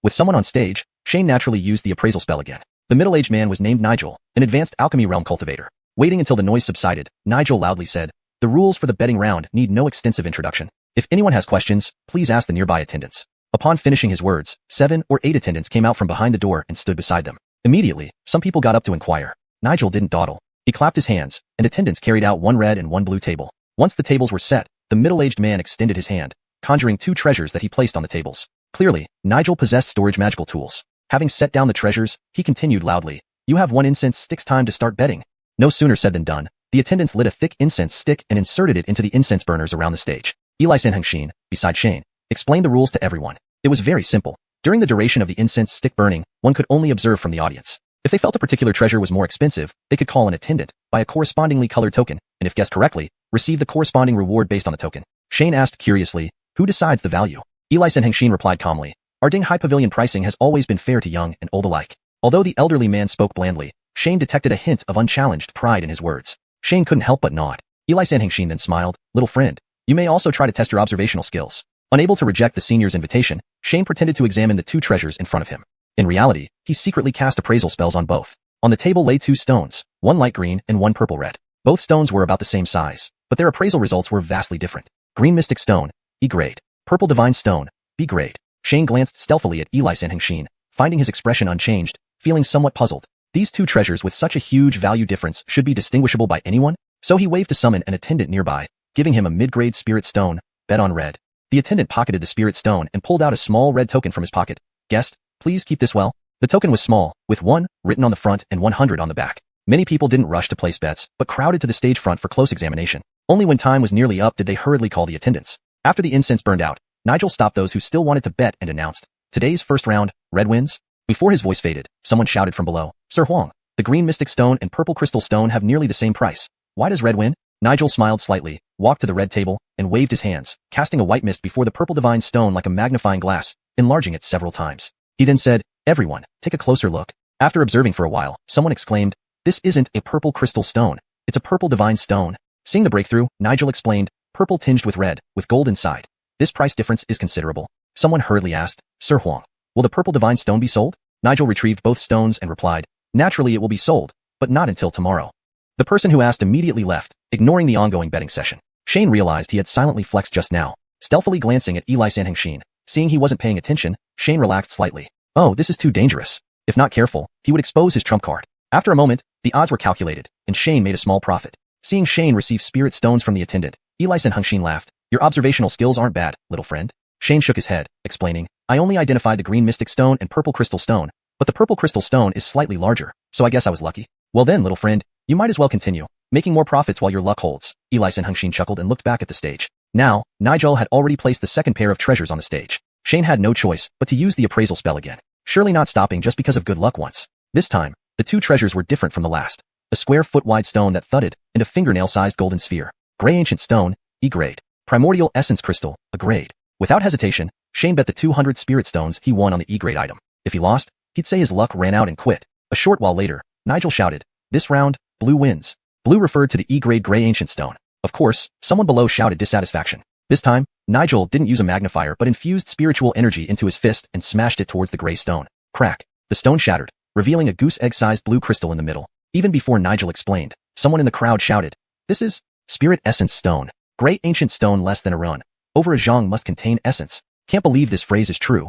With someone on stage, Shane naturally used the appraisal spell again. The middle-aged man was named Nigel, an advanced alchemy realm cultivator. Waiting until the noise subsided, Nigel loudly said, "The rules for the betting round need no extensive introduction. If anyone has questions, please ask the nearby attendants." Upon finishing his words, 7 or 8 attendants came out from behind the door and stood beside them. Immediately, some people got up to inquire. Nigel didn't dawdle. He clapped his hands, and attendants carried out 1 red and 1 blue table. Once the tables were set, the middle-aged man extended his hand, conjuring 2 treasures that he placed on the tables. Clearly, Nigel possessed storage magical tools. Having set down the treasures, he continued loudly, "You have 1 incense stick's time to start betting." No sooner said than done. The attendants lit a thick incense stick and inserted it into the incense burners around the stage. Xiuxian, beside Shane, explained the rules to everyone. It was very simple. During the duration of the incense stick burning, one could only observe from the audience. If they felt a particular treasure was more expensive, they could call an attendant, buy a correspondingly colored token, and if guessed correctly, receive the corresponding reward based on the token. Shane asked curiously, "Who decides the value?" Xiuxian replied calmly, "Our Ding Hai Pavilion pricing has always been fair to young and old alike." Although the elderly man spoke blandly, Shane detected a hint of unchallenged pride in his words. Shane couldn't help but nod. Xiuxian then smiled, "Little friend, you may also try to test your observational skills." Unable to reject the senior's invitation, Shane pretended to examine the 2 treasures in front of him. In reality, he secretly cast appraisal spells on both. On the table lay 2 stones, 1 light green and 1 purple red. Both stones were about the same size, but their appraisal results were vastly different. Green mystic stone, E grade. Purple divine stone, B grade. Shane glanced stealthily at Xiuxian, finding his expression unchanged, feeling somewhat puzzled. These 2 treasures with such a huge value difference should be distinguishable by anyone? So he waved to summon an attendant nearby, giving him a mid-grade spirit stone, bet on red. The attendant pocketed the spirit stone and pulled out a small red token from his pocket. "Guest, please keep this well." The token was small, with 1 written on the front and 100 on the back. Many people didn't rush to place bets, but crowded to the stage front for close examination. Only when time was nearly up did they hurriedly call the attendants. After the incense burned out, Nigel stopped those who still wanted to bet and announced, "Today's first round, red wins." Before his voice faded, someone shouted from below, Sir Huang, the green mystic stone and purple crystal stone have nearly the same price. Why does red win? Nigel smiled slightly, walked to the red table, and waved his hands, casting a white mist before the purple divine stone like a magnifying glass, enlarging it several times. He then said, everyone, take a closer look. After observing for a while, someone exclaimed, this isn't a purple crystal stone. It's a purple divine stone. Seeing the breakthrough, Nigel explained, purple tinged with red, with gold inside. This price difference is considerable. Someone hurriedly asked, Sir Huang, will the purple divine stone be sold? Nigel retrieved both stones and replied, naturally it will be sold, but not until tomorrow. The person who asked immediately left, ignoring the ongoing betting session. Shane realized he had silently flexed just now, stealthily glancing at Isekai Hengxin. Seeing he wasn't paying attention, Shane relaxed slightly. Oh, this is too dangerous. If not careful, he would expose his trump card. After a moment, the odds were calculated, and Shane made a small profit. Seeing Shane receive spirit stones from the attendant, Isekai Hengxin laughed. Your observational skills aren't bad, little friend. Shane shook his head, explaining, I only identified the green mystic stone and purple crystal stone, but the purple crystal stone is slightly larger, so I guess I was lucky. Well then, little friend, you might as well continue, making more profits while your luck holds. Isekai Hengxin chuckled and looked back at the stage. Now, Nigel had already placed the second pair of treasures on the stage. Shane had no choice but to use the appraisal spell again, surely not stopping just because of good luck once. This time, the two treasures were different from the last. A square-foot-wide stone that thudded, and a fingernail-sized golden sphere. Gray ancient stone, E grade. Primordial essence crystal, a grade. Without hesitation, Shane bet the 200 spirit stones he won on the E grade item. If he lost, he'd say his luck ran out and quit. A short while later, Nigel shouted, this round, blue wins. Blue referred to the E grade gray ancient stone. Of course, someone below shouted dissatisfaction. This time, Nigel didn't use a magnifier but infused spiritual energy into his fist and smashed it towards the gray stone. Crack. The stone shattered, revealing a goose egg-sized blue crystal in the middle. Even before Nigel explained, someone in the crowd shouted, this is spirit essence stone. Gray ancient stone less than a run. Over a zhang must contain essence. Can't believe this phrase is true.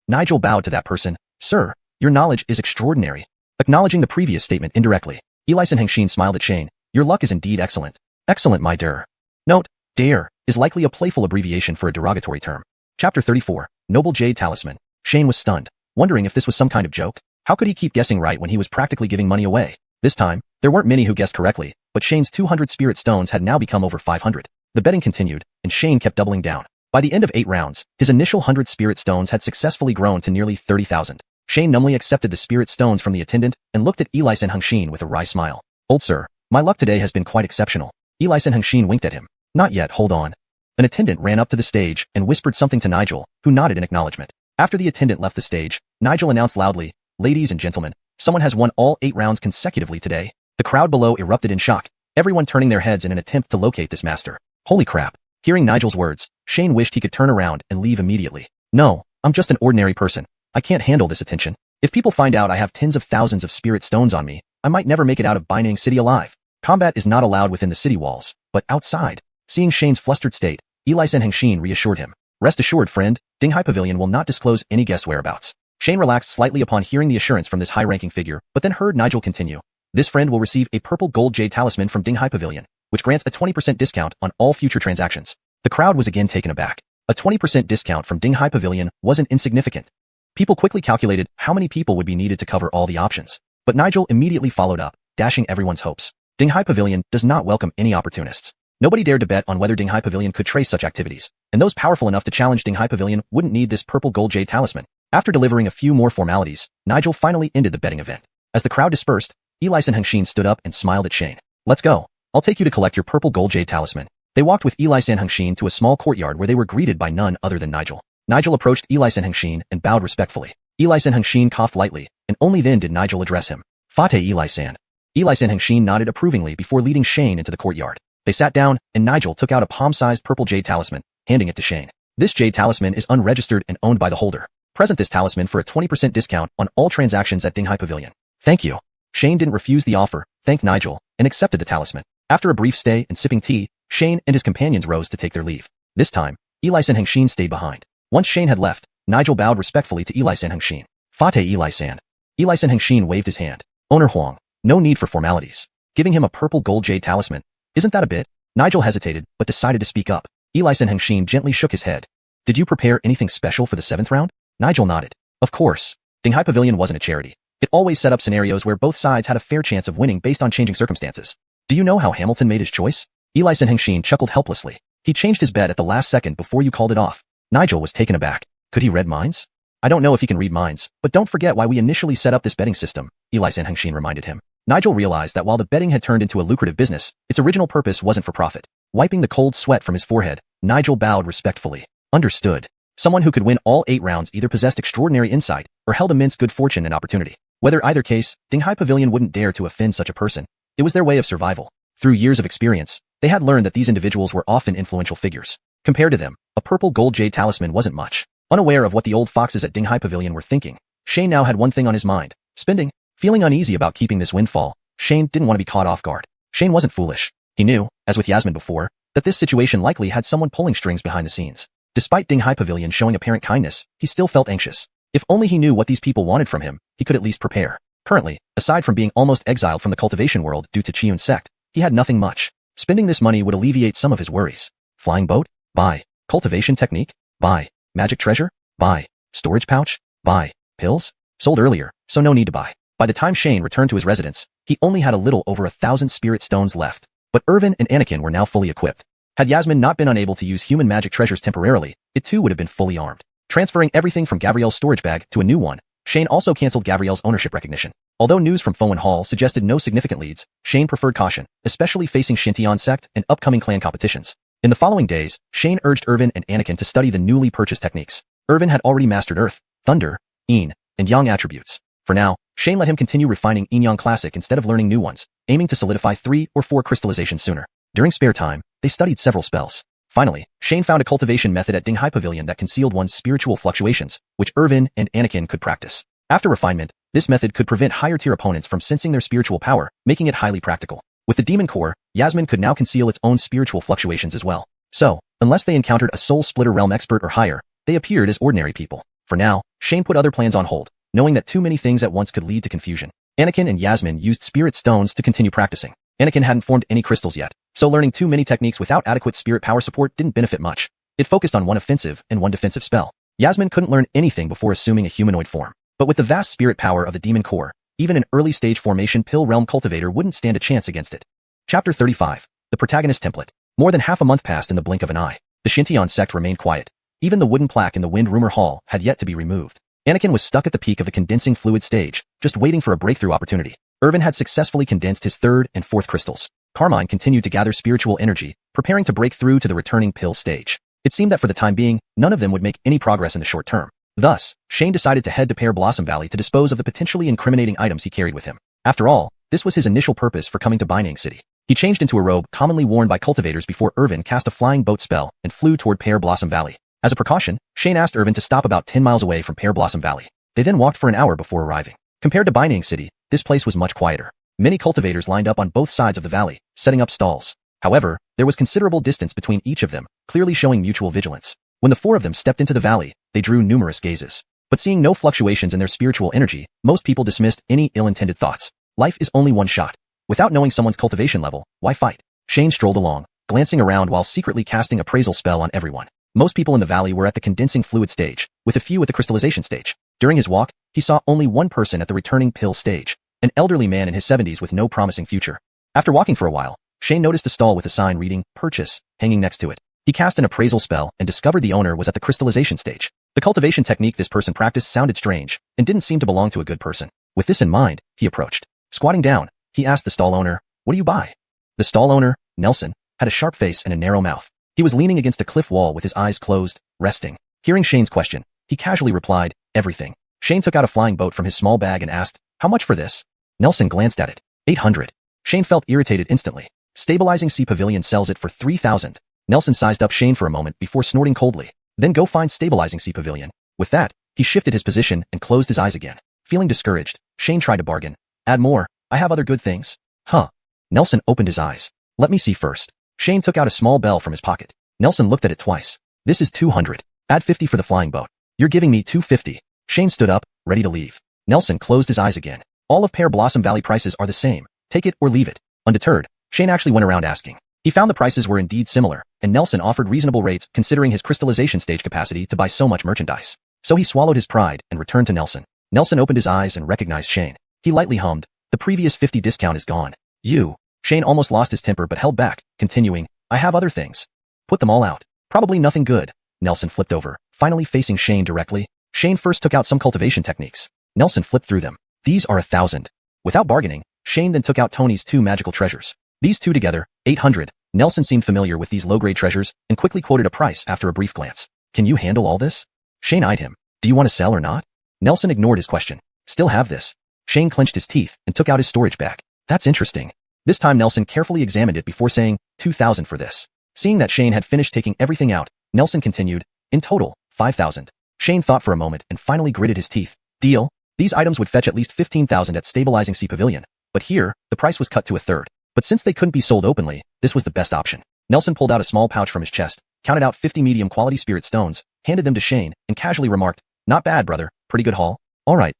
Nigel bowed to that person. Sir, your knowledge is extraordinary. Acknowledging the previous statement indirectly, Isekai Hengxin smiled at Shane. Your luck is indeed excellent. Excellent, my dear. Note, dare is likely a playful abbreviation for a derogatory term. Chapter 34, Noble Jade Talisman. Shane was stunned, wondering if this was some kind of joke. How could he keep guessing right when he was practically giving money away? This time, there weren't many who guessed correctly, but Shane's 200 spirit stones had now become over 500. The betting continued, and Shane kept doubling down. By the end of 8 rounds, his initial 100 spirit stones had successfully grown to nearly 30,000. Shane numbly accepted the spirit stones from the attendant and looked at Isekai Hengxin with a wry smile. Old sir, my luck today has been quite exceptional. Isekai Hengxin winked at him. Not yet, hold on. An attendant ran up to the stage and whispered something to Nigel, who nodded in acknowledgement. After the attendant left the stage, Nigel announced loudly, ladies and gentlemen, someone has won all 8 rounds consecutively today. The crowd below erupted in shock, everyone turning their heads in an attempt to locate this master. Holy crap. Hearing Nigel's words, Shane wished he could turn around and leave immediately. No, I'm just an ordinary person. I can't handle this attention. If people find out I have tens of thousands of spirit stones on me, I might never make it out of Binang City alive. Combat is not allowed within the city walls, but outside. Seeing Shane's flustered state, Isekai Hengxin reassured him. Rest assured, friend, Dinghai Pavilion will not disclose any guest whereabouts. Shane relaxed slightly upon hearing the assurance from this high-ranking figure, but then heard Nigel continue. This friend will receive a purple gold jade talisman from Dinghai Pavilion, which grants a 20% discount on all future transactions. The crowd was again taken aback. A 20% discount from Dinghai Pavilion wasn't insignificant. People quickly calculated how many people would be needed to cover all the options. But Nigel immediately followed up, dashing everyone's hopes. Dinghai Pavilion does not welcome any opportunists. Nobody dared to bet on whether Dinghai Pavilion could trace such activities, and those powerful enough to challenge Dinghai Pavilion wouldn't need this purple gold jade talisman. After delivering a few more formalities, Nigel finally ended the betting event. As the crowd dispersed, Isekai Hengxin stood up and smiled at Shane. Let's go. I'll take you to collect your purple gold jade talisman. They walked with Isekai Hengxin to a small courtyard where they were greeted by none other than Nigel. Nigel approached Isekai Hengxin and bowed respectfully. Isekai Hengxin coughed lightly, and only then did Nigel address him. Fate Isekai. Isekai Hengxin nodded approvingly before leading Shane into the courtyard. They sat down, and Nigel took out a palm-sized purple jade talisman, handing it to Shane. This jade talisman is unregistered and owned by the holder. Present this talisman for a 20% discount on all transactions at Dinghai Pavilion. Thank you. Shane didn't refuse the offer, thanked Nigel, and accepted the talisman. After a brief stay and sipping tea, Shane and his companions rose to take their leave. This time, Isekai Hengxin stayed behind. Once Shane had left, Nigel bowed respectfully to Isekai Hengxin. Fate Isekai. Isekai Hengxin waved his hand. Owner Huang, no need for formalities. Giving him a purple gold jade talisman. Isn't that a bit? Nigel hesitated, but decided to speak up. Isekai Hengxin gently shook his head. Did you prepare anything special for the 7th round? Nigel nodded. Of course. Dinghai Pavilion wasn't a charity. It always set up scenarios where both sides had a fair chance of winning based on changing circumstances. Do you know how Hamilton made his choice? Isekai Hengxin chuckled helplessly. He changed his bet at the last second before you called it off. Nigel was taken aback. Could he read minds? I don't know if he can read minds, but don't forget why we initially set up this betting system, Xiuxian reminded him. Nigel realized that while the betting had turned into a lucrative business, its original purpose wasn't for profit. Wiping the cold sweat from his forehead, Nigel bowed respectfully. Understood. Someone who could win all 8 rounds either possessed extraordinary insight or held immense good fortune and opportunity. Whether either case, Dinghai Pavilion wouldn't dare to offend such a person. It was their way of survival. Through years of experience, they had learned that these individuals were often influential figures. Compared to them, a purple gold jade talisman wasn't much. Unaware of what the old foxes at Dinghai Pavilion were thinking, Shane now had one thing on his mind: spending. Feeling uneasy about keeping this windfall, Shane didn't want to be caught off guard. Shane wasn't foolish. He knew, as with Yasmin before, that this situation likely had someone pulling strings behind the scenes. Despite Dinghai Pavilion showing apparent kindness, he still felt anxious. If only he knew what these people wanted from him, he could at least prepare. Currently, aside from being almost exiled from the cultivation world due to Xiuxian sect, he had nothing much. Spending this money would alleviate some of his worries. Flying boat? Buy. Cultivation technique? Buy. Magic treasure? Buy. Storage pouch? Buy. Pills? Sold earlier, so no need to buy. By the time Shane returned to his residence, he only had a little over 1,000 spirit stones left. But Irvin and Anakin were now fully equipped. Had Yasmin not been unable to use human magic treasures temporarily, it too would have been fully armed. Transferring everything from Gavriel's storage bag to a new one, Shane also cancelled Gavriel's ownership recognition. Although news from Fowen Hall suggested no significant leads, Shane preferred caution, especially facing Xintian sect and upcoming clan competitions. In the following days, Shane urged Irvin and Anakin to study the newly purchased techniques. Irvin had already mastered Earth, Thunder, Yin, and Yang attributes. For now, Shane let him continue refining Yin-Yang Classic instead of learning new ones, aiming to solidify 3 or 4 crystallizations sooner. During spare time, they studied several spells. Finally, Shane found a cultivation method at Dinghai Pavilion that concealed one's spiritual fluctuations, which Irvin and Anakin could practice. After refinement, this method could prevent higher-tier opponents from sensing their spiritual power, making it highly practical. With the demon core, Yasmin could now conceal its own spiritual fluctuations as well. So, unless they encountered a soul splitter realm expert or higher, they appeared as ordinary people. For now, Shane put other plans on hold, knowing that too many things at once could lead to confusion. Anakin and Yasmin used spirit stones to continue practicing. Anakin hadn't formed any crystals yet, so learning too many techniques without adequate spirit power support didn't benefit much. It focused on one offensive and one defensive spell. Yasmin couldn't learn anything before assuming a humanoid form. But with the vast spirit power of the demon core, even an early-stage formation pill realm cultivator wouldn't stand a chance against it. Chapter 35. The Protagonist Template. More than half a month passed in the blink of an eye. The Xintian sect remained quiet. Even the wooden plaque in the Wind Rumor Hall had yet to be removed. Anakin was stuck at the peak of the condensing fluid stage, just waiting for a breakthrough opportunity. Irvin had successfully condensed his 3rd and 4th crystals. Carmine continued to gather spiritual energy, preparing to break through to the returning pill stage. It seemed that for the time being, none of them would make any progress in the short term. Thus, Shane decided to head to Pear Blossom Valley to dispose of the potentially incriminating items he carried with him. After all, this was his initial purpose for coming to Binang City. He changed into a robe commonly worn by cultivators before Irvin cast a flying boat spell and flew toward Pear Blossom Valley. As a precaution, Shane asked Irvin to stop about 10 miles away from Pear Blossom Valley. They then walked for an hour before arriving. Compared to Binang City, this place was much quieter. Many cultivators lined up on both sides of the valley, setting up stalls. However, there was considerable distance between each of them, clearly showing mutual vigilance. When the 4 of them stepped into the valley, they drew numerous gazes. But seeing no fluctuations in their spiritual energy, most people dismissed any ill-intended thoughts. Life is only one shot. Without knowing someone's cultivation level, why fight? Shane strolled along, glancing around while secretly casting appraisal spell on everyone. Most people in the valley were at the condensing fluid stage, with a few at the crystallization stage. During his walk, he saw only one person at the returning pill stage, an elderly man in his 70s with no promising future. After walking for a while, Shane noticed a stall with a sign reading, "Purchase," hanging next to it. He cast an appraisal spell and discovered the owner was at the crystallization stage. The cultivation technique this person practiced sounded strange, and didn't seem to belong to a good person. With this in mind, he approached. Squatting down, he asked the stall owner, "What do you buy?" The stall owner, Nelson, had a sharp face and a narrow mouth. He was leaning against a cliff wall with his eyes closed, resting. Hearing Shane's question, he casually replied, "Everything." Shane took out a flying boat from his small bag and asked, "How much for this?" Nelson glanced at it. 800. Shane felt irritated instantly. Stabilizing Sea Pavilion sells it for 3,000. Nelson sized up Shane for a moment before snorting coldly. Then go find Stabilizing Sea Pavilion. With that, he shifted his position and closed his eyes again. Feeling discouraged, Shane tried to bargain. "Add more. I have other good things." "Huh." Nelson opened his eyes. "Let me see first." Shane took out a small bell from his pocket. Nelson looked at it twice. "This is 200. Add 50 for the flying boat. You're giving me 250. Shane stood up, ready to leave. Nelson closed his eyes again. All of Pear Blossom Valley prices are the same. Take it or leave it. Undeterred, Shane actually went around asking. He found the prices were indeed similar, and Nelson offered reasonable rates considering his crystallization stage capacity to buy so much merchandise. So he swallowed his pride and returned to Nelson. Nelson opened his eyes and recognized Shane. He lightly hummed, "The previous 50 discount is gone." "You." Shane almost lost his temper but held back, continuing, "I have other things." "Put them all out." "Probably nothing good." Nelson flipped over, finally facing Shane directly. Shane first took out some cultivation techniques. Nelson flipped through them. These are 1,000. Without bargaining, Shane then took out Tony's 2 magical treasures. These two together, 800. Nelson seemed familiar with these low-grade treasures and quickly quoted a price after a brief glance. Can you handle all this? Shane eyed him. Do you want to sell or not? Nelson ignored his question. Still have this. Shane clenched his teeth and took out his storage bag. That's interesting. This time Nelson carefully examined it before saying, 2,000 for this. Seeing that Shane had finished taking everything out, Nelson continued, in total, 5,000. Shane thought for a moment and finally gritted his teeth. Deal. These items would fetch at least 15,000 at Stabilizing Sea Pavilion. But here, the price was cut to a third. But since they couldn't be sold openly, this was the best option. Nelson pulled out a small pouch from his chest, counted out 50 medium-quality spirit stones, handed them to Shane, and casually remarked, not bad, brother. Pretty good haul. All right.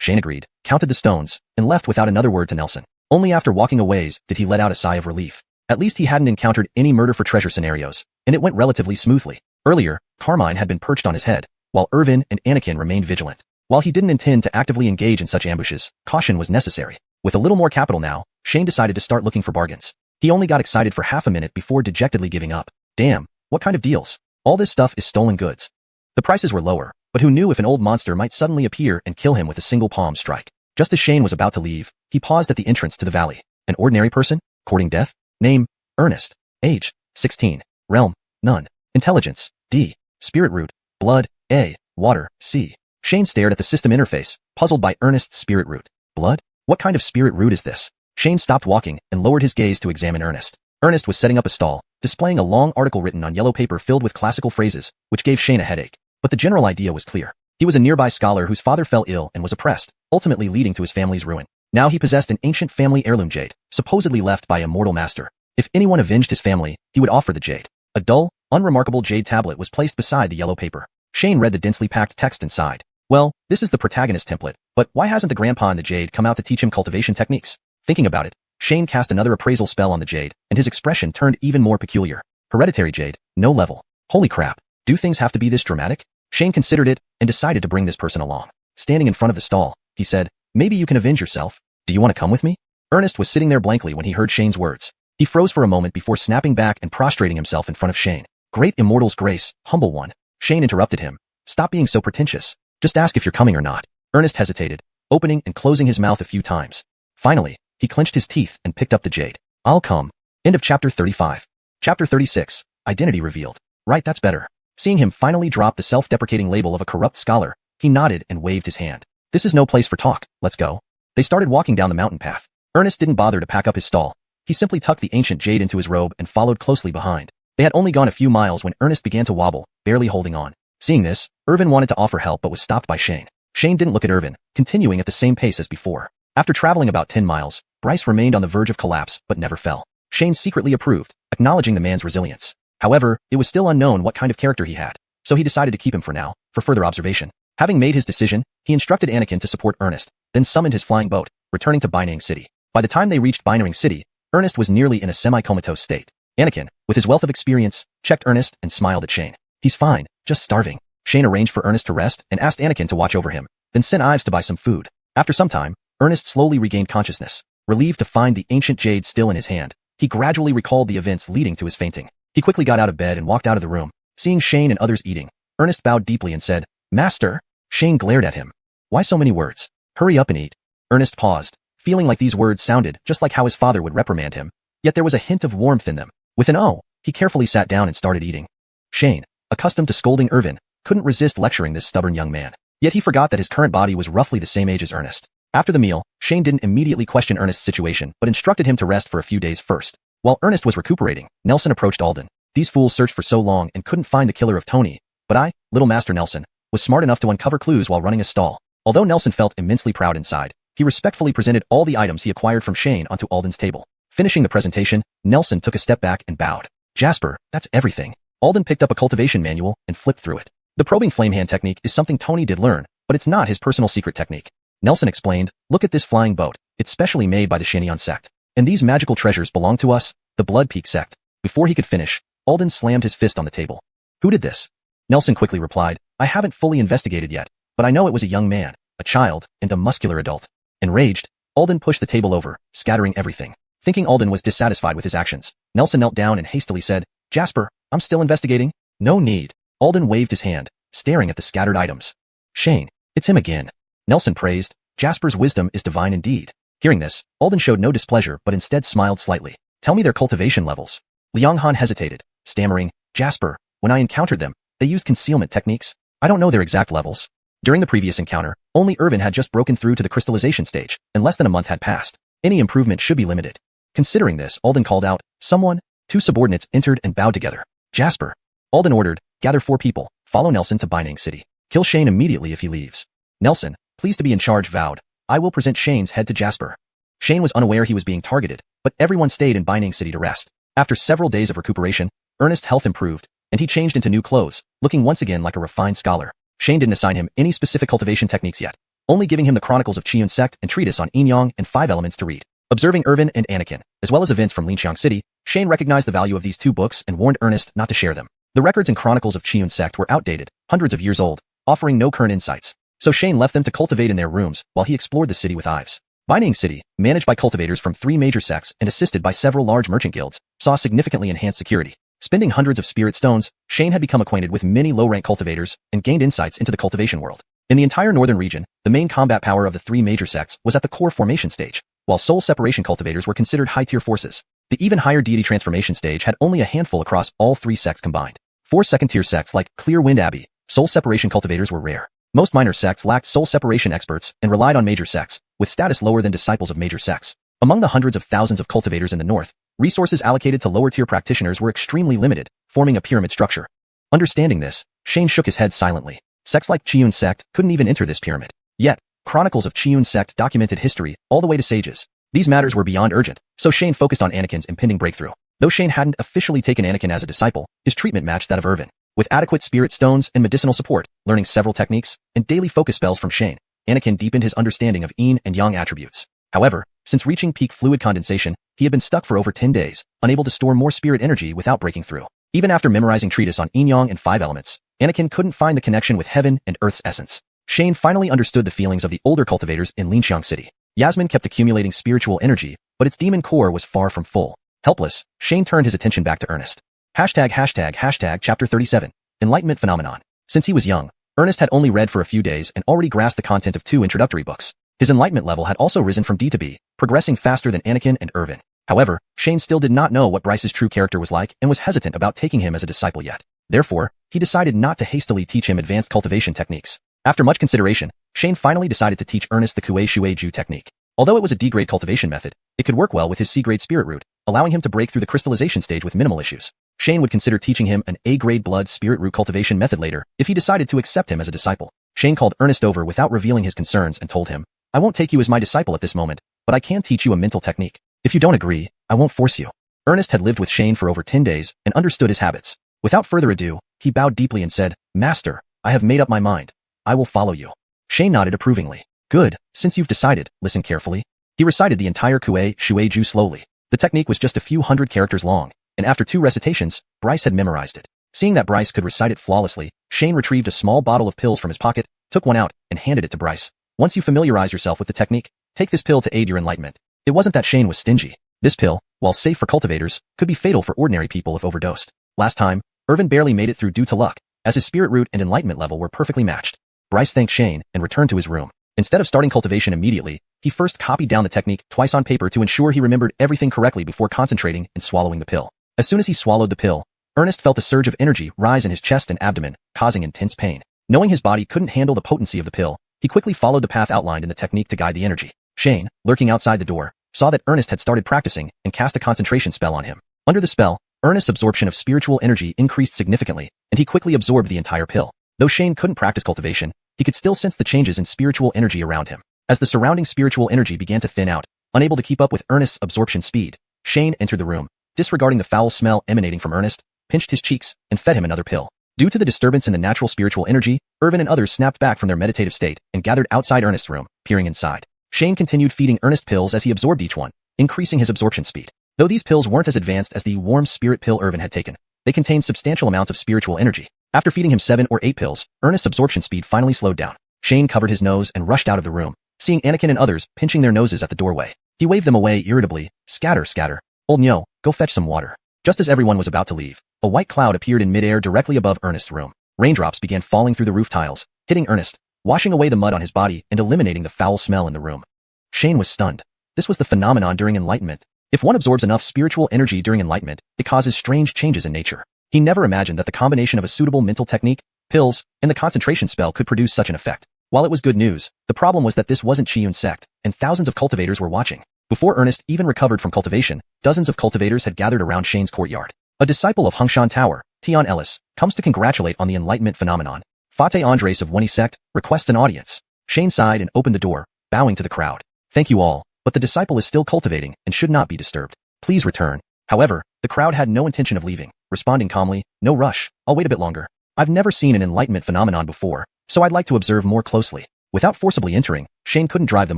Shane agreed, counted the stones, and left without another word to Nelson. Only after walking a ways did he let out a sigh of relief. At least he hadn't encountered any murder for treasure scenarios, and it went relatively smoothly. Earlier, Carmine had been perched on his head, while Irvin and Anakin remained vigilant. While he didn't intend to actively engage in such ambushes, caution was necessary. With a little more capital now, Shane decided to start looking for bargains. He only got excited for half a minute before dejectedly giving up. Damn, what kind of deals? All this stuff is stolen goods. The prices were lower, but who knew if an old monster might suddenly appear and kill him with a single palm strike. Just as Shane was about to leave, he paused at the entrance to the valley. An ordinary person? Courting death? Name? Ernest. Age? 16. Realm? None. Intelligence? D. Spirit root? Blood? A. Water? C. Shane stared at the system interface, puzzled by Ernest's spirit root. Blood? What kind of spirit root is this? Shane stopped walking and lowered his gaze to examine Ernest. Ernest was setting up a stall, displaying a long article written on yellow paper filled with classical phrases, which gave Shane a headache. But the general idea was clear. He was a nearby scholar whose father fell ill and was oppressed, ultimately leading to his family's ruin. Now he possessed an ancient family heirloom jade, supposedly left by a mortal master. If anyone avenged his family, he would offer the jade. A dull, unremarkable jade tablet was placed beside the yellow paper. Shane read the densely packed text inside. Well, this is the protagonist template, but why hasn't the grandpa in the jade come out to teach him cultivation techniques? Thinking about it, Shane cast another appraisal spell on the jade, and his expression turned even more peculiar. Hereditary jade, no level. Holy crap, do things have to be this dramatic? Shane considered it and decided to bring this person along. Standing in front of the stall, he said, maybe you can avenge yourself. Do you want to come with me? Ernest was sitting there blankly when he heard Shane's words. He froze for a moment before snapping back and prostrating himself in front of Shane. Great immortal's grace, humble one. Shane interrupted him. Stop being so pretentious. Just ask if you're coming or not. Ernest hesitated, opening and closing his mouth a few times. Finally, he clenched his teeth and picked up the jade. I'll come. End of chapter 35. Chapter 36. Identity revealed. Right, that's better. Seeing him finally drop the self-deprecating label of a corrupt scholar, he nodded and waved his hand. This is no place for talk. Let's go. They started walking down the mountain path. Ernest didn't bother to pack up his stall. He simply tucked the ancient jade into his robe and followed closely behind. They had only gone a few miles when Ernest began to wobble, barely holding on. Seeing this, Irvin wanted to offer help but was stopped by Shane. Shane didn't look at Irvin, continuing at the same pace as before. After traveling about 10 miles, Bryce remained on the verge of collapse but never fell. Shane secretly approved, acknowledging the man's resilience. However, it was still unknown what kind of character he had, so he decided to keep him for now, for further observation. Having made his decision, he instructed Anakin to support Ernest, then summoned his flying boat, returning to Binang City. By the time they reached Binang City, Ernest was nearly in a semi-comatose state. Anakin, with his wealth of experience, checked Ernest and smiled at Shane. He's fine, just starving. Shane arranged for Ernest to rest and asked Anakin to watch over him, then sent Ives to buy some food. After some time, Ernest slowly regained consciousness. Relieved to find the ancient jade still in his hand, he gradually recalled the events leading to his fainting. He quickly got out of bed and walked out of the room. Seeing Shane and others eating, Ernest bowed deeply and said, Master? Shane glared at him. Why so many words? Hurry up and eat. Ernest paused, feeling like these words sounded just like how his father would reprimand him, yet there was a hint of warmth in them. With an "oh," he carefully sat down and started eating. Shane, accustomed to scolding Irvin, couldn't resist lecturing this stubborn young man. Yet he forgot that his current body was roughly the same age as Ernest. After the meal, Shane didn't immediately question Ernest's situation but instructed him to rest for a few days first. While Ernest was recuperating, Nelson approached Alden. These fools searched for so long and couldn't find the killer of Tony, but I, Little Master Nelson, was smart enough to uncover clues while running a stall. Although Nelson felt immensely proud inside, he respectfully presented all the items he acquired from Shane onto Alden's table. Finishing the presentation, Nelson took a step back and bowed. Jasper, that's everything. Alden picked up a cultivation manual and flipped through it. The probing flame hand technique is something Tony did learn, but it's not his personal secret technique. Nelson explained, look at this flying boat. It's specially made by the Xuanhuan sect. And these magical treasures belong to us, the Blood Peak sect. Before he could finish, Alden slammed his fist on the table. Who did this? Nelson quickly replied, I haven't fully investigated yet, but I know it was a young man, a child, and a muscular adult. Enraged, Alden pushed the table over, scattering everything. Thinking Alden was dissatisfied with his actions, Nelson knelt down and hastily said, Jasper, I'm still investigating. No need. Alden waved his hand, staring at the scattered items. Shane, it's him again. Nelson praised. Jasper's wisdom is divine indeed. Hearing this, Alden showed no displeasure but instead smiled slightly. Tell me their cultivation levels. Lianghan hesitated, stammering, Jasper, when I encountered them, they used concealment techniques. I don't know their exact levels. During the previous encounter, only Irvin had just broken through to the crystallization stage, and less than a month had passed. Any improvement should be limited. Considering this, Alden called out, someone. 2 subordinates entered and bowed together. Jasper. Alden ordered, gather 4 people, follow Nelson to Binding City. Kill Shane immediately if he leaves. Nelson, pleased to be in charge, vowed, I will present Shane's head to Jasper. Shane was unaware he was being targeted, but everyone stayed in Binding City to rest. After several days of recuperation, Ernest's health improved, and he changed into new clothes, looking once again like a refined scholar. Shane didn't assign him any specific cultivation techniques yet, only giving him the Chronicles of Xiuxian Sect and treatise on yin yang and 5 elements to read. Observing Irvin and Anakin, as well as events from Linxiang City, Shane recognized the value of these 2 books and warned Ernest not to share them. The records and Chronicles of Xiuxian Sect were outdated, hundreds of years old, offering no current insights, so Shane left them to cultivate in their rooms while he explored the city with Ives. Binding City, managed by cultivators from 3 major sects and assisted by several large merchant guilds, saw significantly enhanced security. Spending hundreds of spirit stones, Shane had become acquainted with many low-rank cultivators and gained insights into the cultivation world. In the entire northern region, the main combat power of the 3 major sects was at the core formation stage, while soul separation cultivators were considered high-tier forces. The even higher deity transformation stage had only a handful across all 3 sects combined. 4 second-tier sects like Clear Wind Abbey, soul separation cultivators were rare. Most minor sects lacked soul separation experts and relied on major sects, with status lower than disciples of major sects. Among the hundreds of thousands of cultivators in the north, resources allocated to lower-tier practitioners were extremely limited, forming a pyramid structure. Understanding this, Shane shook his head silently. Sects like Xiuxian Sect couldn't even enter this pyramid. Yet, Chronicles of Xiuxian Sect documented history, all the way to sages. These matters were beyond urgent, so Shane focused on Anakin's impending breakthrough. Though Shane hadn't officially taken Anakin as a disciple, his treatment matched that of Irvin. With adequate spirit stones and medicinal support, learning several techniques, and daily focus spells from Shane, Anakin deepened his understanding of yin and yang attributes. However, since reaching peak fluid condensation, he had been stuck for over 10 days, unable to store more spirit energy without breaking through. Even after memorizing treatise on yin yang and 5 elements, Anakin couldn't find the connection with heaven and earth's essence. Shane finally understood the feelings of the older cultivators in Linxiang City. Yasmin kept accumulating spiritual energy, but its demon core was far from full. Helpless, Shane turned his attention back to Ernest. Chapter 37. Enlightenment Phenomenon. Since he was young, Ernest had only read for a few days and already grasped the content of 2 introductory books. His enlightenment level had also risen from D to B, progressing faster than Anakin and Irvin. However, Shane still did not know what Bryce's true character was like and was hesitant about taking him as a disciple yet. Therefore, he decided not to hastily teach him advanced cultivation techniques. After much consideration, Shane finally decided to teach Ernest the Kuei Shui Ju technique. Although it was a D-grade cultivation method, it could work well with his C-grade spirit root, allowing him to break through the crystallization stage with minimal issues. Shane would consider teaching him an A-grade blood spirit root cultivation method later if he decided to accept him as a disciple. Shane called Ernest over without revealing his concerns and told him, I won't take you as my disciple at this moment, but I can teach you a mental technique. If you don't agree, I won't force you. Ernest had lived with Shane for over 10 days and understood his habits. Without further ado, he bowed deeply and said, Master, I have made up my mind. I will follow you. Shane nodded approvingly. Good, since you've decided, listen carefully. He recited the entire Kuei Shui Ju slowly. The technique was just a few hundred characters long, and after 2 recitations, Bryce had memorized it. Seeing that Bryce could recite it flawlessly, Shane retrieved a small bottle of pills from his pocket, took one out, and handed it to Bryce. Once you familiarize yourself with the technique, take this pill to aid your enlightenment. It wasn't that Shane was stingy. This pill, while safe for cultivators, could be fatal for ordinary people if overdosed. Last time, Irvin barely made it through due to luck, as his spirit root and enlightenment level were perfectly matched. Bryce thanked Shane and returned to his room. Instead of starting cultivation immediately, he first copied down the technique twice on paper to ensure he remembered everything correctly before concentrating and swallowing the pill. As soon as he swallowed the pill, Ernest felt a surge of energy rise in his chest and abdomen, causing intense pain. Knowing his body couldn't handle the potency of the pill, he quickly followed the path outlined in the technique to guide the energy. Shane, lurking outside the door, saw that Ernest had started practicing and cast a concentration spell on him. Under the spell, Ernest's absorption of spiritual energy increased significantly, and he quickly absorbed the entire pill. Though Shane couldn't practice cultivation, he could still sense the changes in spiritual energy around him. As the surrounding spiritual energy began to thin out, unable to keep up with Ernest's absorption speed, Shane entered the room, disregarding the foul smell emanating from Ernest, pinched his cheeks, and fed him another pill. Due to the disturbance in the natural spiritual energy, Irvin and others snapped back from their meditative state and gathered outside Ernest's room, peering inside. Shane continued feeding Ernest pills as he absorbed each one, increasing his absorption speed. Though these pills weren't as advanced as the warm spirit pill Irvin had taken, they contained substantial amounts of spiritual energy. After feeding him 7 or 8 pills, Ernest's absorption speed finally slowed down. Shane covered his nose and rushed out of the room, seeing Anakin and others pinching their noses at the doorway. He waved them away irritably. Scatter, scatter. Old Nyo, go fetch some water. Just as everyone was about to leave, a white cloud appeared in midair directly above Ernest's room. Raindrops began falling through the roof tiles, hitting Ernest, washing away the mud on his body and eliminating the foul smell in the room. Shane was stunned. This was the phenomenon during enlightenment. If one absorbs enough spiritual energy during enlightenment, it causes strange changes in nature. He never imagined that the combination of a suitable mental technique, pills, and the concentration spell could produce such an effect. While it was good news, the problem was that this wasn't Xiuxian's sect, and thousands of cultivators were watching. Before Ernest even recovered from cultivation, dozens of cultivators had gathered around Shane's courtyard. A disciple of Hongshan Tower, Tian Ellis, comes to congratulate on the enlightenment phenomenon. Fateh Andres of Weni sect requests an audience. Shane sighed and opened the door, bowing to the crowd. Thank you all, but the disciple is still cultivating and should not be disturbed. Please return. However, the crowd had no intention of leaving, responding calmly, no rush, I'll wait a bit longer. I've never seen an enlightenment phenomenon before, so I'd like to observe more closely. Without forcibly entering, Shane couldn't drive them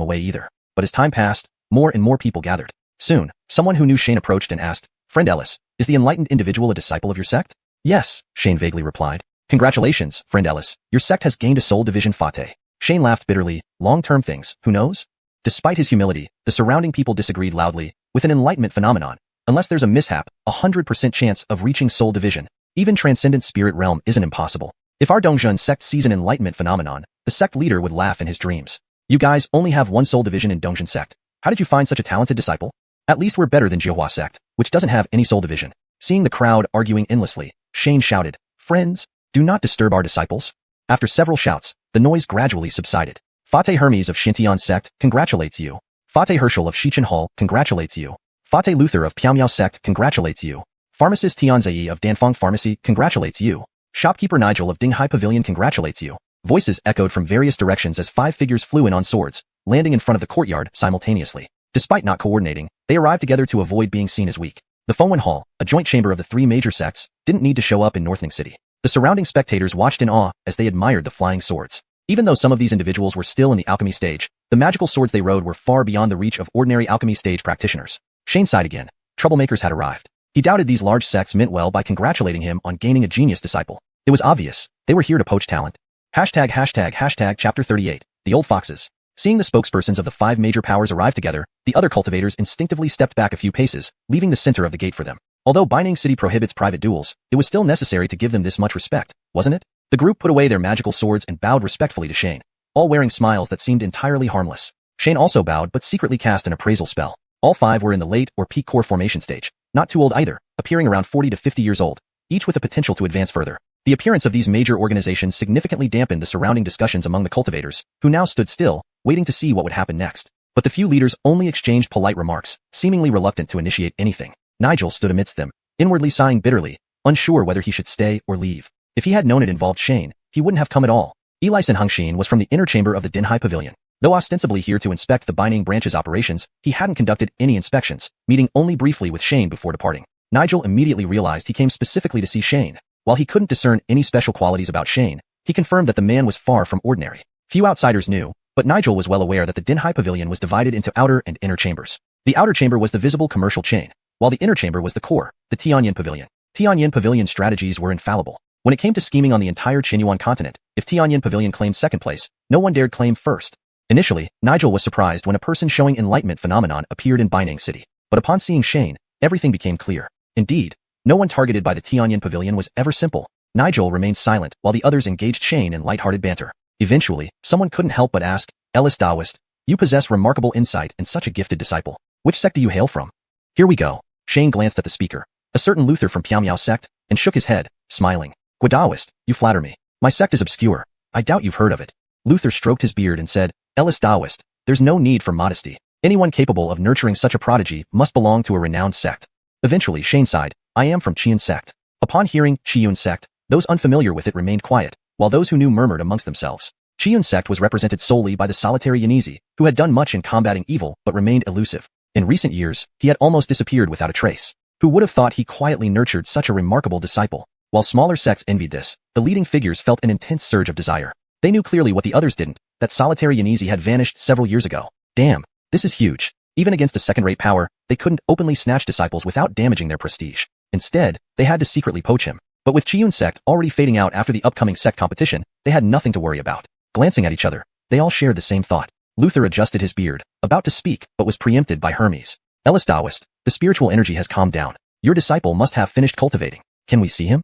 away either. But as time passed, more and more people gathered. Soon, someone who knew Shane approached and asked, Friend Ellis, is the enlightened individual a disciple of your sect? Yes, Shane vaguely replied. Congratulations, Friend Ellis, your sect has gained a soul division Fateh. Shane laughed bitterly, long-term things, who knows? Despite his humility, the surrounding people disagreed loudly. With an enlightenment phenomenon, unless there's a mishap, 100% chance of reaching soul division. Even transcendent spirit realm isn't impossible. If our Dongzhen sect sees an enlightenment phenomenon, the sect leader would laugh in his dreams. You guys only have one soul division in Dongzhen sect. How did you find such a talented disciple? At least we're better than Jiuhua sect, which doesn't have any soul division. Seeing the crowd arguing endlessly, Shane shouted, Friends, do not disturb our disciples. After several shouts, the noise gradually subsided. Fateh Hermes of Xintian sect congratulates you. Fateh Herschel of Shichen Hall congratulates you. Fateh Luther of Piaomiao sect congratulates you. Pharmacist Tianzai of Danfeng Pharmacy congratulates you. Shopkeeper Nigel of Dinghai Pavilion congratulates you. Voices echoed from various directions as 5 figures flew in on swords, landing in front of the courtyard simultaneously. Despite not coordinating, they arrived together to avoid being seen as weak. The Fengwen Hall, a joint chamber of the 3 major sects, didn't need to show up in Northning City. The surrounding spectators watched in awe as they admired the flying swords. Even though some of these individuals were still in the alchemy stage, the magical swords they rode were far beyond the reach of ordinary alchemy stage practitioners. Shane sighed again. Troublemakers had arrived. He doubted these large sects meant well by congratulating him on gaining a genius disciple. It was obvious, they were here to poach talent. Hashtag chapter 38, the old foxes. Seeing the spokespersons of the 5 major powers arrive together, the other cultivators instinctively stepped back a few paces, leaving the center of the gate for them. Although Binding City prohibits private duels, it was still necessary to give them this much respect, wasn't it? The group put away their magical swords and bowed respectfully to Shane, all wearing smiles that seemed entirely harmless. Shane also bowed but secretly cast an appraisal spell. All 5 were in the late or peak core formation stage, not too old either, appearing around 40 to 50 years old, each with the potential to advance further. The appearance of these major organizations significantly dampened the surrounding discussions among the cultivators, who now stood still, waiting to see what would happen next. But the few leaders only exchanged polite remarks, seemingly reluctant to initiate anything. Nigel stood amidst them, inwardly sighing bitterly, unsure whether he should stay or leave. If he had known it involved Shane, he wouldn't have come at all. Elison Hengxin was from the inner chamber of the Dinhai Pavilion. Though ostensibly here to inspect the Binding branch's operations, he hadn't conducted any inspections, meeting only briefly with Shane before departing. Nigel immediately realized he came specifically to see Shane. While he couldn't discern any special qualities about Shane, he confirmed that the man was far from ordinary. Few outsiders knew, but Nigel was well aware that the Dinhai Pavilion was divided into outer and inner chambers. The outer chamber was the visible commercial chain, while the inner chamber was the core, the Tianyin Pavilion. Tianyin Pavilion strategies were infallible. When it came to scheming on the entire Qinyuan continent, if Tianyin Pavilion claimed second place, no one dared claim first. Initially, Nigel was surprised when a person showing enlightenment phenomenon appeared in Binding City, but upon seeing Shane, everything became clear. Indeed, no one targeted by the Tianyin Pavilion was ever simple. Nigel remained silent while the others engaged Shane in light-hearted banter. Eventually, someone couldn't help but ask, Ellis Taoist, you possess remarkable insight and such a gifted disciple. Which sect do you hail from? Here we go. Shane glanced at the speaker, a certain Luther from Piaomiao sect, and shook his head, smiling. Guadaoist, you flatter me. My sect is obscure. I doubt you've heard of it. Luther stroked his beard and said, Ellis Taoist, there's no need for modesty. Anyone capable of nurturing such a prodigy must belong to a renowned sect. Eventually Shane sighed, I am from Qian sect. Upon hearing Qian sect, those unfamiliar with it remained quiet, while those who knew murmured amongst themselves. Qian sect was represented solely by the solitary Yanisi, who had done much in combating evil but remained elusive. In recent years, he had almost disappeared without a trace. Who would have thought he quietly nurtured such a remarkable disciple? While smaller sects envied this, the leading figures felt an intense surge of desire. They knew clearly what the others didn't, that solitary Yanisi had vanished several years ago. Damn, this is huge. Even against a second-rate power, they couldn't openly snatch disciples without damaging their prestige. Instead, they had to secretly poach him. But with Qian sect already fading out after the upcoming sect competition, they had nothing to worry about. Glancing at each other, they all shared the same thought. Luther adjusted his beard, about to speak, but was preempted by Hermes. Ellis Taoist, the spiritual energy has calmed down. Your disciple must have finished cultivating. Can we see him?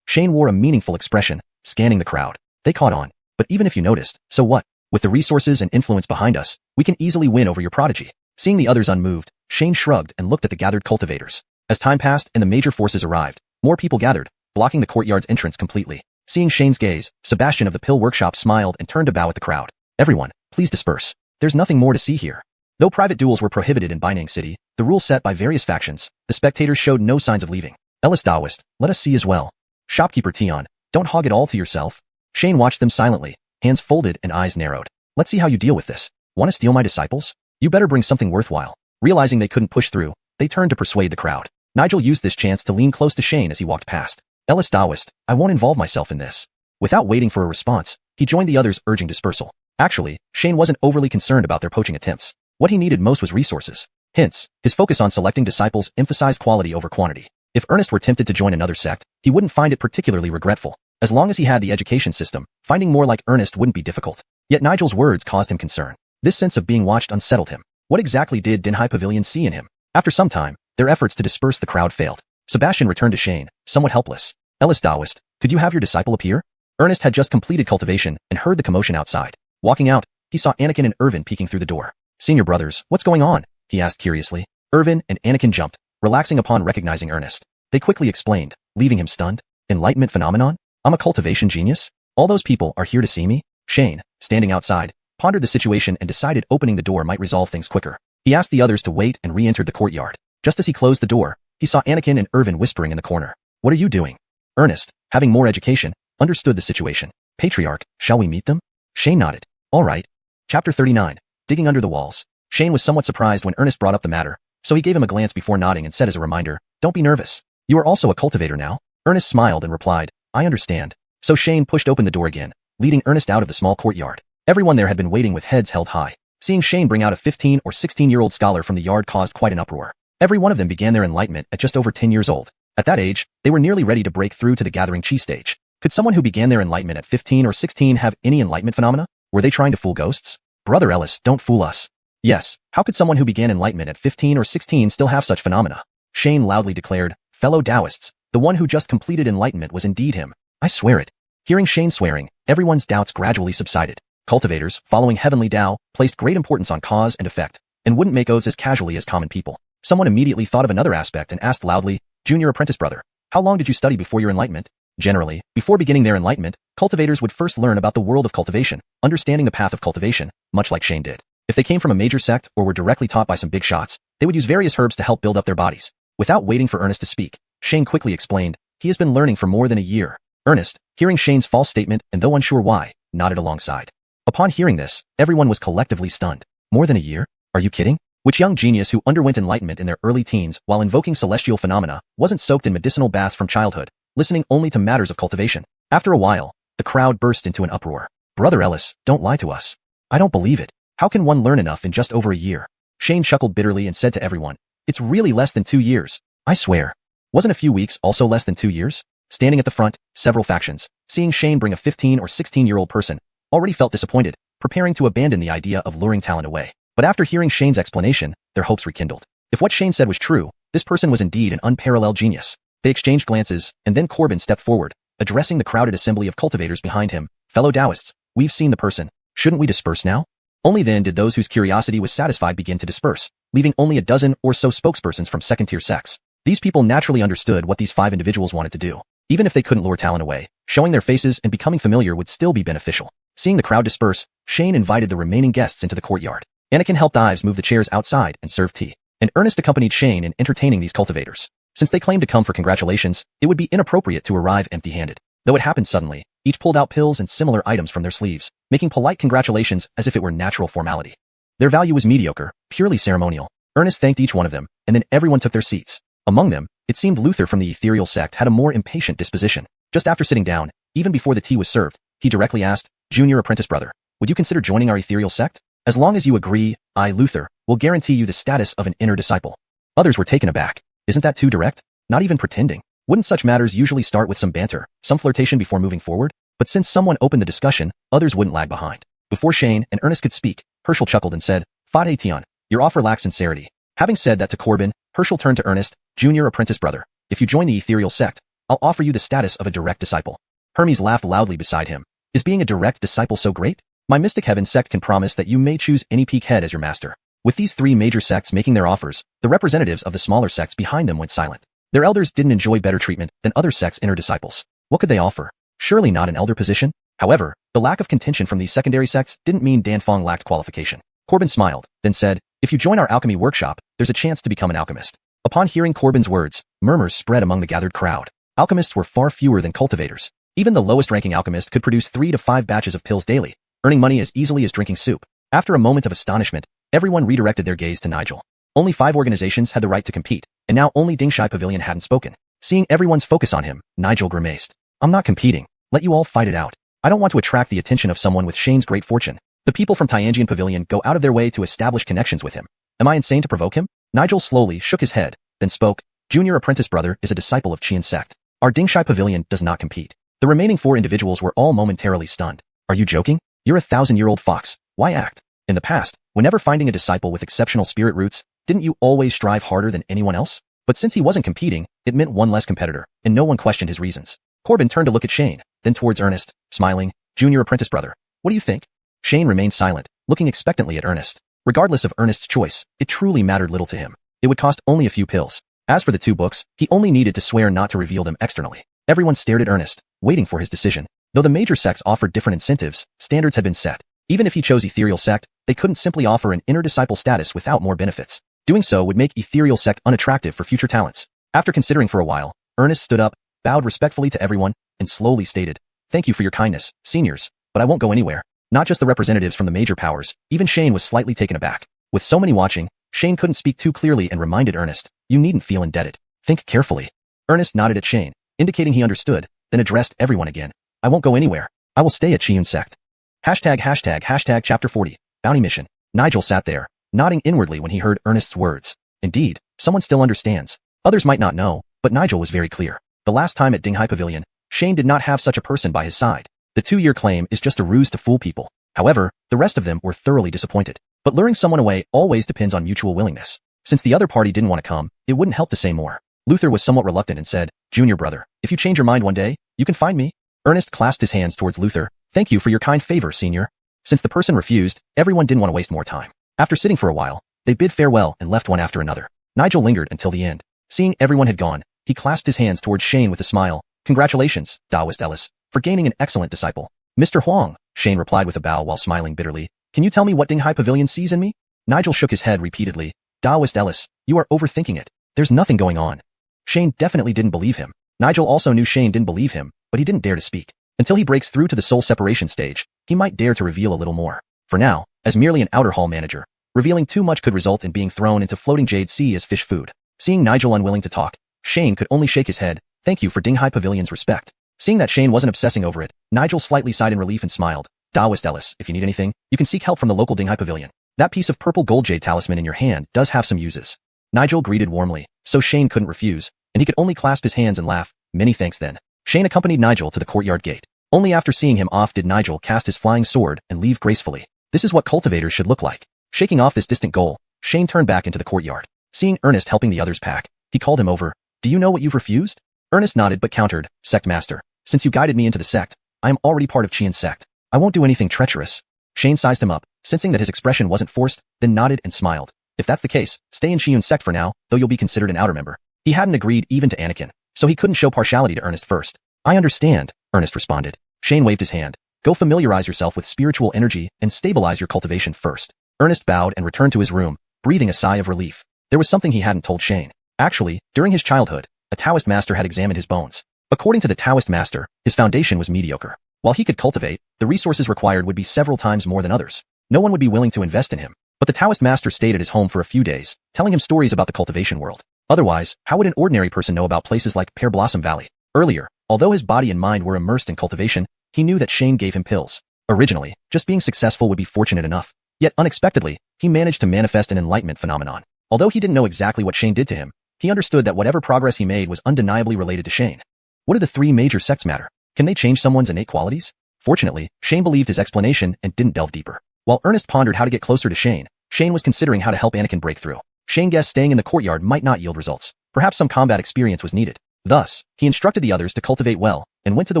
Shane wore a meaningful expression, scanning the crowd. They caught on. But even if you noticed, so what? With the resources and influence behind us, we can easily win over your prodigy. Seeing the others unmoved, Shane shrugged and looked at the gathered cultivators. As time passed and the major forces arrived, more people gathered, blocking the courtyard's entrance completely. Seeing Shane's gaze, Sebastian of the Pill Workshop smiled and turned to bow at the crowd. Everyone, please disperse. There's nothing more to see here. Though private duels were prohibited in Binang City, the rules set by various factions, the spectators showed no signs of leaving. Ellis Daoist, let us see as well. Shopkeeper Tion, don't hog it all to yourself. Shane watched them silently, hands folded and eyes narrowed. Let's see how you deal with this. Want to steal my disciples? You better bring something worthwhile. Realizing they couldn't push through, they turned to persuade the crowd. Nigel used this chance to lean close to Shane as he walked past. Ellis Daoist, I won't involve myself in this. Without waiting for a response, he joined the others urging dispersal. Actually, Shane wasn't overly concerned about their poaching attempts. What he needed most was resources. Hence, his focus on selecting disciples emphasized quality over quantity. If Ernest were tempted to join another sect, he wouldn't find it particularly regretful. As long as he had the education system, finding more like Ernest wouldn't be difficult. Yet Nigel's words caused him concern. This sense of being watched unsettled him. What exactly did Denhai Pavilion see in him? After some time, their efforts to disperse the crowd failed. Sebastian returned to Shane, somewhat helpless. Ellis Daoist, could you have your disciple appear? Ernest had just completed cultivation and heard the commotion outside. Walking out, he saw Anakin and Irvin peeking through the door. Senior brothers, what's going on? He asked curiously. Irvin and Anakin jumped, relaxing upon recognizing Ernest. They quickly explained, leaving him stunned. Enlightenment phenomenon? I'm a cultivation genius? All those people are here to see me? Shane, standing outside, pondered the situation and decided opening the door might resolve things quicker. He asked the others to wait and re-entered the courtyard. Just as he closed the door, he saw Anakin and Irvin whispering in the corner. What are you doing? Ernest, having more education, understood the situation. Patriarch, shall we meet them? Shane nodded. All right. Chapter 39. Digging under the walls. Shane was somewhat surprised when Ernest brought up the matter, so he gave him a glance before nodding and said as a reminder, don't be nervous. You are also a cultivator now? Ernest smiled and replied, I understand. So Shane pushed open the door again, leading Ernest out of the small courtyard. Everyone there had been waiting with heads held high. Seeing Shane bring out a 15 or 16-year-old scholar from the yard caused quite an uproar. Every one of them began their enlightenment at just over 10 years old. At that age, they were nearly ready to break through to the gathering chi stage. Could someone who began their enlightenment at 15 or 16 have any enlightenment phenomena? Were they trying to fool ghosts? Brother Ellis, don't fool us. Yes, how could someone who began enlightenment at 15 or 16 still have such phenomena? Shane loudly declared, fellow Taoists, the one who just completed enlightenment was indeed him. I swear it. Hearing Shane swearing, everyone's doubts gradually subsided. Cultivators, following heavenly Tao, placed great importance on cause and effect, and wouldn't make oaths as casually as common people. Someone immediately thought of another aspect and asked loudly, Junior apprentice brother, how long did you study before your enlightenment? Generally, before beginning their enlightenment, cultivators would first learn about the world of cultivation, understanding the path of cultivation, much like Shane did. If they came from a major sect or were directly taught by some big shots, they would use various herbs to help build up their bodies. Without waiting for Ernest to speak, Shane quickly explained, he has been learning for more than a year. Ernest, hearing Shane's false statement and though unsure why, nodded alongside. Upon hearing this, everyone was collectively stunned. More than a year? Are you kidding? Which young genius who underwent enlightenment in their early teens while invoking celestial phenomena wasn't soaked in medicinal baths from childhood, listening only to matters of cultivation? After a while, the crowd burst into an uproar. Brother Ellis, don't lie to us. I don't believe it. How can one learn enough in just over a year? Shane chuckled bitterly and said to everyone, it's really less than 2 years. I swear. Wasn't a few weeks also less than 2 years? Standing at the front, several factions, seeing Shane bring a 15 or 16-year-old person, already felt disappointed, preparing to abandon the idea of luring talent away. But after hearing Shane's explanation, their hopes rekindled. If what Shane said was true, this person was indeed an unparalleled genius. They exchanged glances, and then Corbin stepped forward, addressing the crowded assembly of cultivators behind him. Fellow Taoists, we've seen the person. Shouldn't we disperse now? Only then did those whose curiosity was satisfied begin to disperse, leaving only a dozen or so spokespersons from second-tier sects. These people naturally understood what these 5 individuals wanted to do. Even if they couldn't lure talent away, showing their faces and becoming familiar would still be beneficial. Seeing the crowd disperse, Shane invited the remaining guests into the courtyard. Anakin helped Ives move the chairs outside and serve tea, and Ernest accompanied Shane in entertaining these cultivators. Since they claimed to come for congratulations, it would be inappropriate to arrive empty-handed. Though it happened suddenly, each pulled out pills and similar items from their sleeves, making polite congratulations as if it were natural formality. Their value was mediocre, purely ceremonial. Ernest thanked each one of them, and then everyone took their seats. Among them, it seemed Luther from the ethereal sect had a more impatient disposition. Just after sitting down, even before the tea was served, he directly asked, Junior apprentice brother, would you consider joining our ethereal sect? As long as you agree, I, Luther, will guarantee you the status of an inner disciple. Others were taken aback. Isn't that too direct? Not even pretending. Wouldn't such matters usually start with some banter, some flirtation before moving forward? But since someone opened the discussion, others wouldn't lag behind. Before Shane and Ernest could speak, Herschel chuckled and said, Fade Tion, your offer lacks sincerity. Having said that to Corbin, Herschel turned to Ernest, Junior apprentice brother, if you join the ethereal sect, I'll offer you the status of a direct disciple. Hermes laughed loudly beside him. Is being a direct disciple so great? My Mystic Heaven sect can promise that you may choose any peak head as your master. With these three major sects making their offers, the representatives of the smaller sects behind them went silent. Their elders didn't enjoy better treatment than other sects' inner disciples. What could they offer? Surely not an elder position? However, the lack of contention from these secondary sects didn't mean Danfeng lacked qualification. Corbin smiled, then said, if you join our alchemy workshop, there's a chance to become an alchemist. Upon hearing Corbin's words, murmurs spread among the gathered crowd. Alchemists were far fewer than cultivators. Even the lowest-ranking alchemist could produce 3 to 5 batches of pills daily, earning money as easily as drinking soup. After a moment of astonishment, everyone redirected their gaze to Nigel. Only 5 organizations had the right to compete, and now only Dingshai Pavilion hadn't spoken. Seeing everyone's focus on him, Nigel grimaced. I'm not competing. Let you all fight it out. I don't want to attract the attention of someone with Shane's great fortune. The people from Tianjian Pavilion go out of their way to establish connections with him. Am I insane to provoke him? Nigel slowly shook his head, then spoke. Junior apprentice brother is a disciple of Qian sect. Our Dingshai Pavilion does not compete. The remaining 4 individuals were all momentarily stunned. Are you joking? You're a 1,000-year-old fox. Why act? In the past, whenever finding a disciple with exceptional spirit roots, didn't you always strive harder than anyone else? But since he wasn't competing, it meant one less competitor, and no one questioned his reasons. Corbin turned to look at Shane, then towards Ernest, smiling. Junior apprentice brother. What do you think? Shane remained silent, looking expectantly at Ernest. Regardless of Ernest's choice, it truly mattered little to him. It would cost only a few pills. As for the 2 books, he only needed to swear not to reveal them externally. Everyone stared at Ernest, waiting for his decision. Though the major sects offered different incentives, standards had been set. Even if he chose Ethereal Sect, they couldn't simply offer an inner disciple status without more benefits. Doing so would make Ethereal Sect unattractive for future talents. After considering for a while, Ernest stood up, bowed respectfully to everyone, and slowly stated, thank you for your kindness, seniors, but I won't go anywhere. Not just the representatives from the major powers, even Shane was slightly taken aback. With so many watching, Shane couldn't speak too clearly and reminded Ernest, you needn't feel indebted. Think carefully. Ernest nodded at Shane, indicating he understood, then addressed everyone again. I won't go anywhere. I will stay at Qian sect. #### chapter 40, Bounty Mission. Nigel sat there, nodding inwardly when he heard Ernest's words. Indeed, someone still understands. Others might not know, but Nigel was very clear. The last time at Dinghai Pavilion, Shane did not have such a person by his side. The 2-year claim is just a ruse to fool people. However, the rest of them were thoroughly disappointed. But luring someone away always depends on mutual willingness. Since the other party didn't want to come, it wouldn't help to say more. Luther was somewhat reluctant and said, Junior brother, if you change your mind one day, you can find me. Ernest clasped his hands towards Luther. Thank you for your kind favor, senior. Since the person refused, everyone didn't want to waste more time. After sitting for a while, they bid farewell and left one after another. Nigel lingered until the end. Seeing everyone had gone, he clasped his hands towards Shane with a smile. Congratulations, Taoist Ellis, for gaining an excellent disciple. Mr. Huang, Shane replied with a bow while smiling bitterly. Can you tell me what Dinghai Pavilion sees in me? Nigel shook his head repeatedly. Taoist Ellis, you are overthinking it. There's nothing going on. Shane definitely didn't believe him. Nigel also knew Shane didn't believe him, but he didn't dare to speak. Until he breaks through to the soul separation stage, he might dare to reveal a little more. For now, as merely an outer hall manager, revealing too much could result in being thrown into floating jade sea as fish food. Seeing Nigel unwilling to talk, Shane could only shake his head. Thank you for Dinghai Pavilion's respect. Seeing that Shane wasn't obsessing over it, Nigel slightly sighed in relief and smiled. Taoist Ellis, if you need anything, you can seek help from the local Dinghai Pavilion. That piece of purple gold jade talisman in your hand does have some uses. Nigel greeted warmly, so Shane couldn't refuse, and he could only clasp his hands and laugh. Many thanks then. Shane accompanied Nigel to the courtyard gate. Only after seeing him off did Nigel cast his flying sword and leave gracefully. This is what cultivators should look like. Shaking off this distant goal, Shane turned back into the courtyard. Seeing Ernest helping the others pack, he called him over. Do you know what you've refused? Ernest nodded but countered, Sect Master. Since you guided me into the sect, I am already part of Qian sect. I won't do anything treacherous. Shane sized him up, sensing that his expression wasn't forced, then nodded and smiled. If that's the case, stay in Qian sect for now, though you'll be considered an outer member. He hadn't agreed even to Anakin, so he couldn't show partiality to Ernest first. I understand, Ernest responded. Shane waved his hand. Go familiarize yourself with spiritual energy and stabilize your cultivation first. Ernest bowed and returned to his room, breathing a sigh of relief. There was something he hadn't told Shane. Actually, during his childhood, a Taoist master had examined his bones. According to the Taoist master, his foundation was mediocre. While he could cultivate, the resources required would be several times more than others. No one would be willing to invest in him. But the Taoist master stayed at his home for a few days, telling him stories about the cultivation world. Otherwise, how would an ordinary person know about places like Pear Blossom Valley? Earlier, although his body and mind were immersed in cultivation, he knew that Shane gave him pills. Originally, just being successful would be fortunate enough. Yet unexpectedly, he managed to manifest an enlightenment phenomenon. Although he didn't know exactly what Shane did to him, he understood that whatever progress he made was undeniably related to Shane. What do the 3 major sects matter? Can they change someone's innate qualities? Fortunately, Shane believed his explanation and didn't delve deeper. While Ernest pondered how to get closer to Shane, Shane was considering how to help Anakin break through. Shane guessed staying in the courtyard might not yield results. Perhaps some combat experience was needed. Thus, he instructed the others to cultivate well, and went to the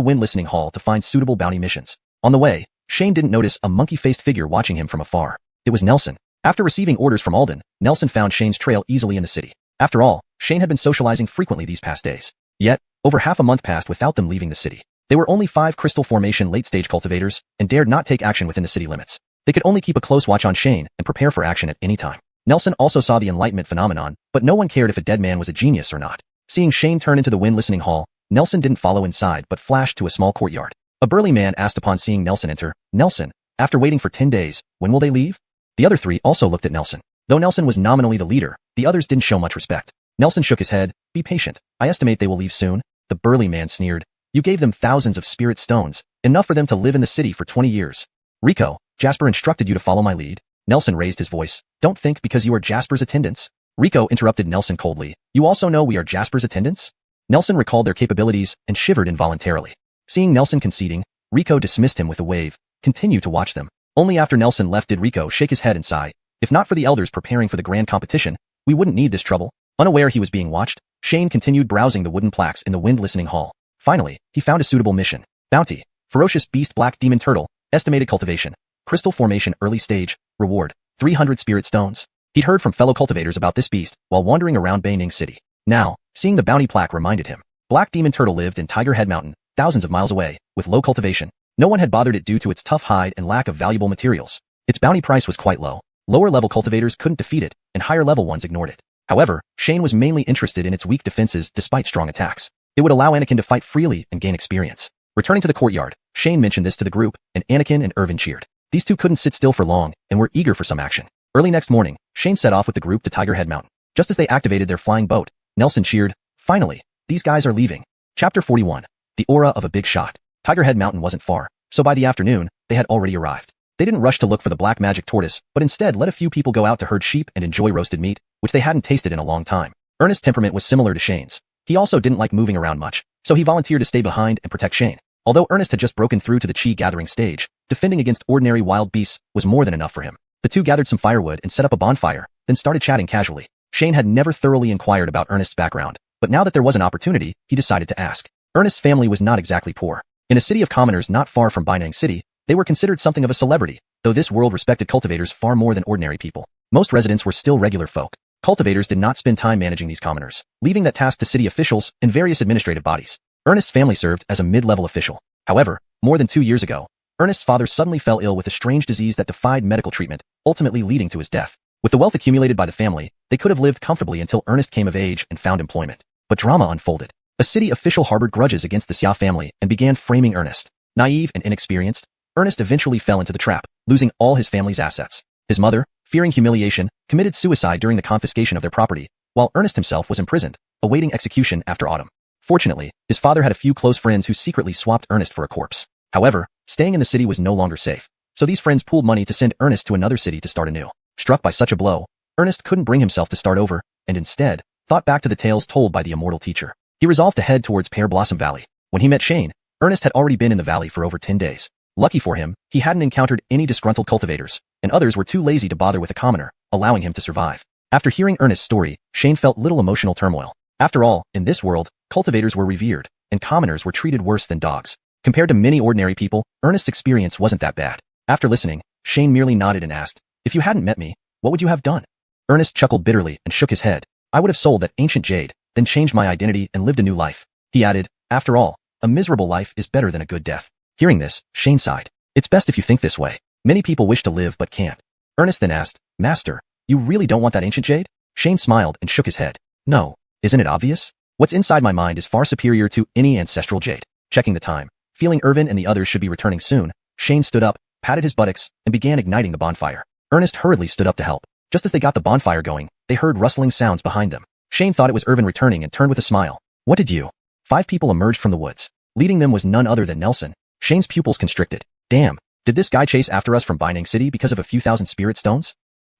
Wind Listening Hall to find suitable bounty missions. On the way, Shane didn't notice a monkey-faced figure watching him from afar. It was Nelson. After receiving orders from Alden, Nelson found Shane's trail easily in the city. After all, Shane had been socializing frequently these past days. Yet, over half a month passed without them leaving the city. They were only 5 crystal formation late-stage cultivators and dared not take action within the city limits. They could only keep a close watch on Shane and prepare for action at any time. Nelson also saw the enlightenment phenomenon, but no one cared if a dead man was a genius or not. Seeing Shane turn into the wind listening hall, Nelson didn't follow inside but flashed to a small courtyard. A burly man asked upon seeing Nelson enter, "Nelson, after waiting for 10 days, when will they leave?" The other 3 also looked at Nelson. Though Nelson was nominally the leader, the others didn't show much respect. Nelson shook his head. "Be patient. I estimate they will leave soon." The burly man sneered. "You gave them thousands of spirit stones, enough for them to live in the city for 20 years. Rico, Jasper instructed you to follow my lead." Nelson raised his voice. "Don't think because you are Jasper's attendants." Rico interrupted Nelson coldly. "You also know we are Jasper's attendants?" Nelson recalled their capabilities and shivered involuntarily. Seeing Nelson conceding, Rico dismissed him with a wave. "Continue to watch them." Only after Nelson left did Rico shake his head and sigh. "If not for the elders preparing for the grand competition, we wouldn't need this trouble." Unaware he was being watched, Shane continued browsing the wooden plaques in the wind listening hall. Finally, he found a suitable mission. Bounty: Ferocious Beast Black Demon Turtle, estimated cultivation, crystal formation early stage, reward, 300 spirit stones. He'd heard from fellow cultivators about this beast while wandering around Beining City. Now, seeing the bounty plaque reminded him. Black Demon Turtle lived in Tiger Head Mountain, thousands of miles away, with low cultivation. No one had bothered it due to its tough hide and lack of valuable materials. Its bounty price was quite low. Lower-level cultivators couldn't defeat it, and higher-level ones ignored it. However, Shane was mainly interested in its weak defenses despite strong attacks. It would allow Anakin to fight freely and gain experience. Returning to the courtyard, Shane mentioned this to the group, and Anakin and Irvin cheered. These two couldn't sit still for long and were eager for some action. Early next morning, Shane set off with the group to Tiger Head Mountain. Just as they activated their flying boat, Nelson cheered, "Finally, these guys are leaving." Chapter 41. The Aura of a Big Shot. Tiger Head Mountain wasn't far, so by the afternoon, they had already arrived. They didn't rush to look for the black magic tortoise, but instead let a few people go out to herd sheep and enjoy roasted meat, which they hadn't tasted in a long time. Ernest's temperament was similar to Shane's. He also didn't like moving around much, so he volunteered to stay behind and protect Shane. Although Ernest had just broken through to the chi gathering stage, defending against ordinary wild beasts was more than enough for him. The two gathered some firewood and set up a bonfire, then started chatting casually. Shane had never thoroughly inquired about Ernest's background, but now that there was an opportunity, he decided to ask. Ernest's family was not exactly poor. In a city of commoners not far from Beining City, they were considered something of a celebrity, though this world respected cultivators far more than ordinary people. Most residents were still regular folk. Cultivators did not spend time managing these commoners, leaving that task to city officials and various administrative bodies. Ernest's family served as a mid-level official. However, more than 2 years ago, Ernest's father suddenly fell ill with a strange disease that defied medical treatment, ultimately leading to his death. With the wealth accumulated by the family, they could have lived comfortably until Ernest came of age and found employment. But drama unfolded. A city official harbored grudges against the Xia family and began framing Ernest. Naive and inexperienced, Ernest eventually fell into the trap, losing all his family's assets. His mother, fearing humiliation, committed suicide during the confiscation of their property, while Ernest himself was imprisoned, awaiting execution after autumn. Fortunately, his father had a few close friends who secretly swapped Ernest for a corpse. However, staying in the city was no longer safe, so these friends pooled money to send Ernest to another city to start anew. Struck by such a blow, Ernest couldn't bring himself to start over, and instead, thought back to the tales told by the immortal teacher. He resolved to head towards Pear Blossom Valley. When he met Shane, Ernest had already been in the valley for over 10 days. Lucky for him, he hadn't encountered any disgruntled cultivators, and others were too lazy to bother with a commoner, allowing him to survive. After hearing Ernest's story, Shane felt little emotional turmoil. After all, in this world, cultivators were revered, and commoners were treated worse than dogs. Compared to many ordinary people, Ernest's experience wasn't that bad. After listening, Shane merely nodded and asked, "If you hadn't met me, what would you have done?" Ernest chuckled bitterly and shook his head. "I would have sold that ancient jade, then changed my identity and lived a new life." He added, "After all, a miserable life is better than a good death." Hearing this, Shane sighed. "It's best if you think this way. Many people wish to live but can't." Ernest then asked, "Master, you really don't want that ancient jade?" Shane smiled and shook his head. "No, isn't it obvious? What's inside my mind is far superior to any ancestral jade." Checking the time, feeling Irvin and the others should be returning soon, Shane stood up, patted his buttocks, and began igniting the bonfire. Ernest hurriedly stood up to help. Just as they got the bonfire going, they heard rustling sounds behind them. Shane thought it was Irvin returning and turned with a smile. "What did you?" 5 people emerged from the woods. Leading them was none other than Nelson. Shane's pupils constricted. "Damn, did this guy chase after us from Beining City because of a few thousand spirit stones?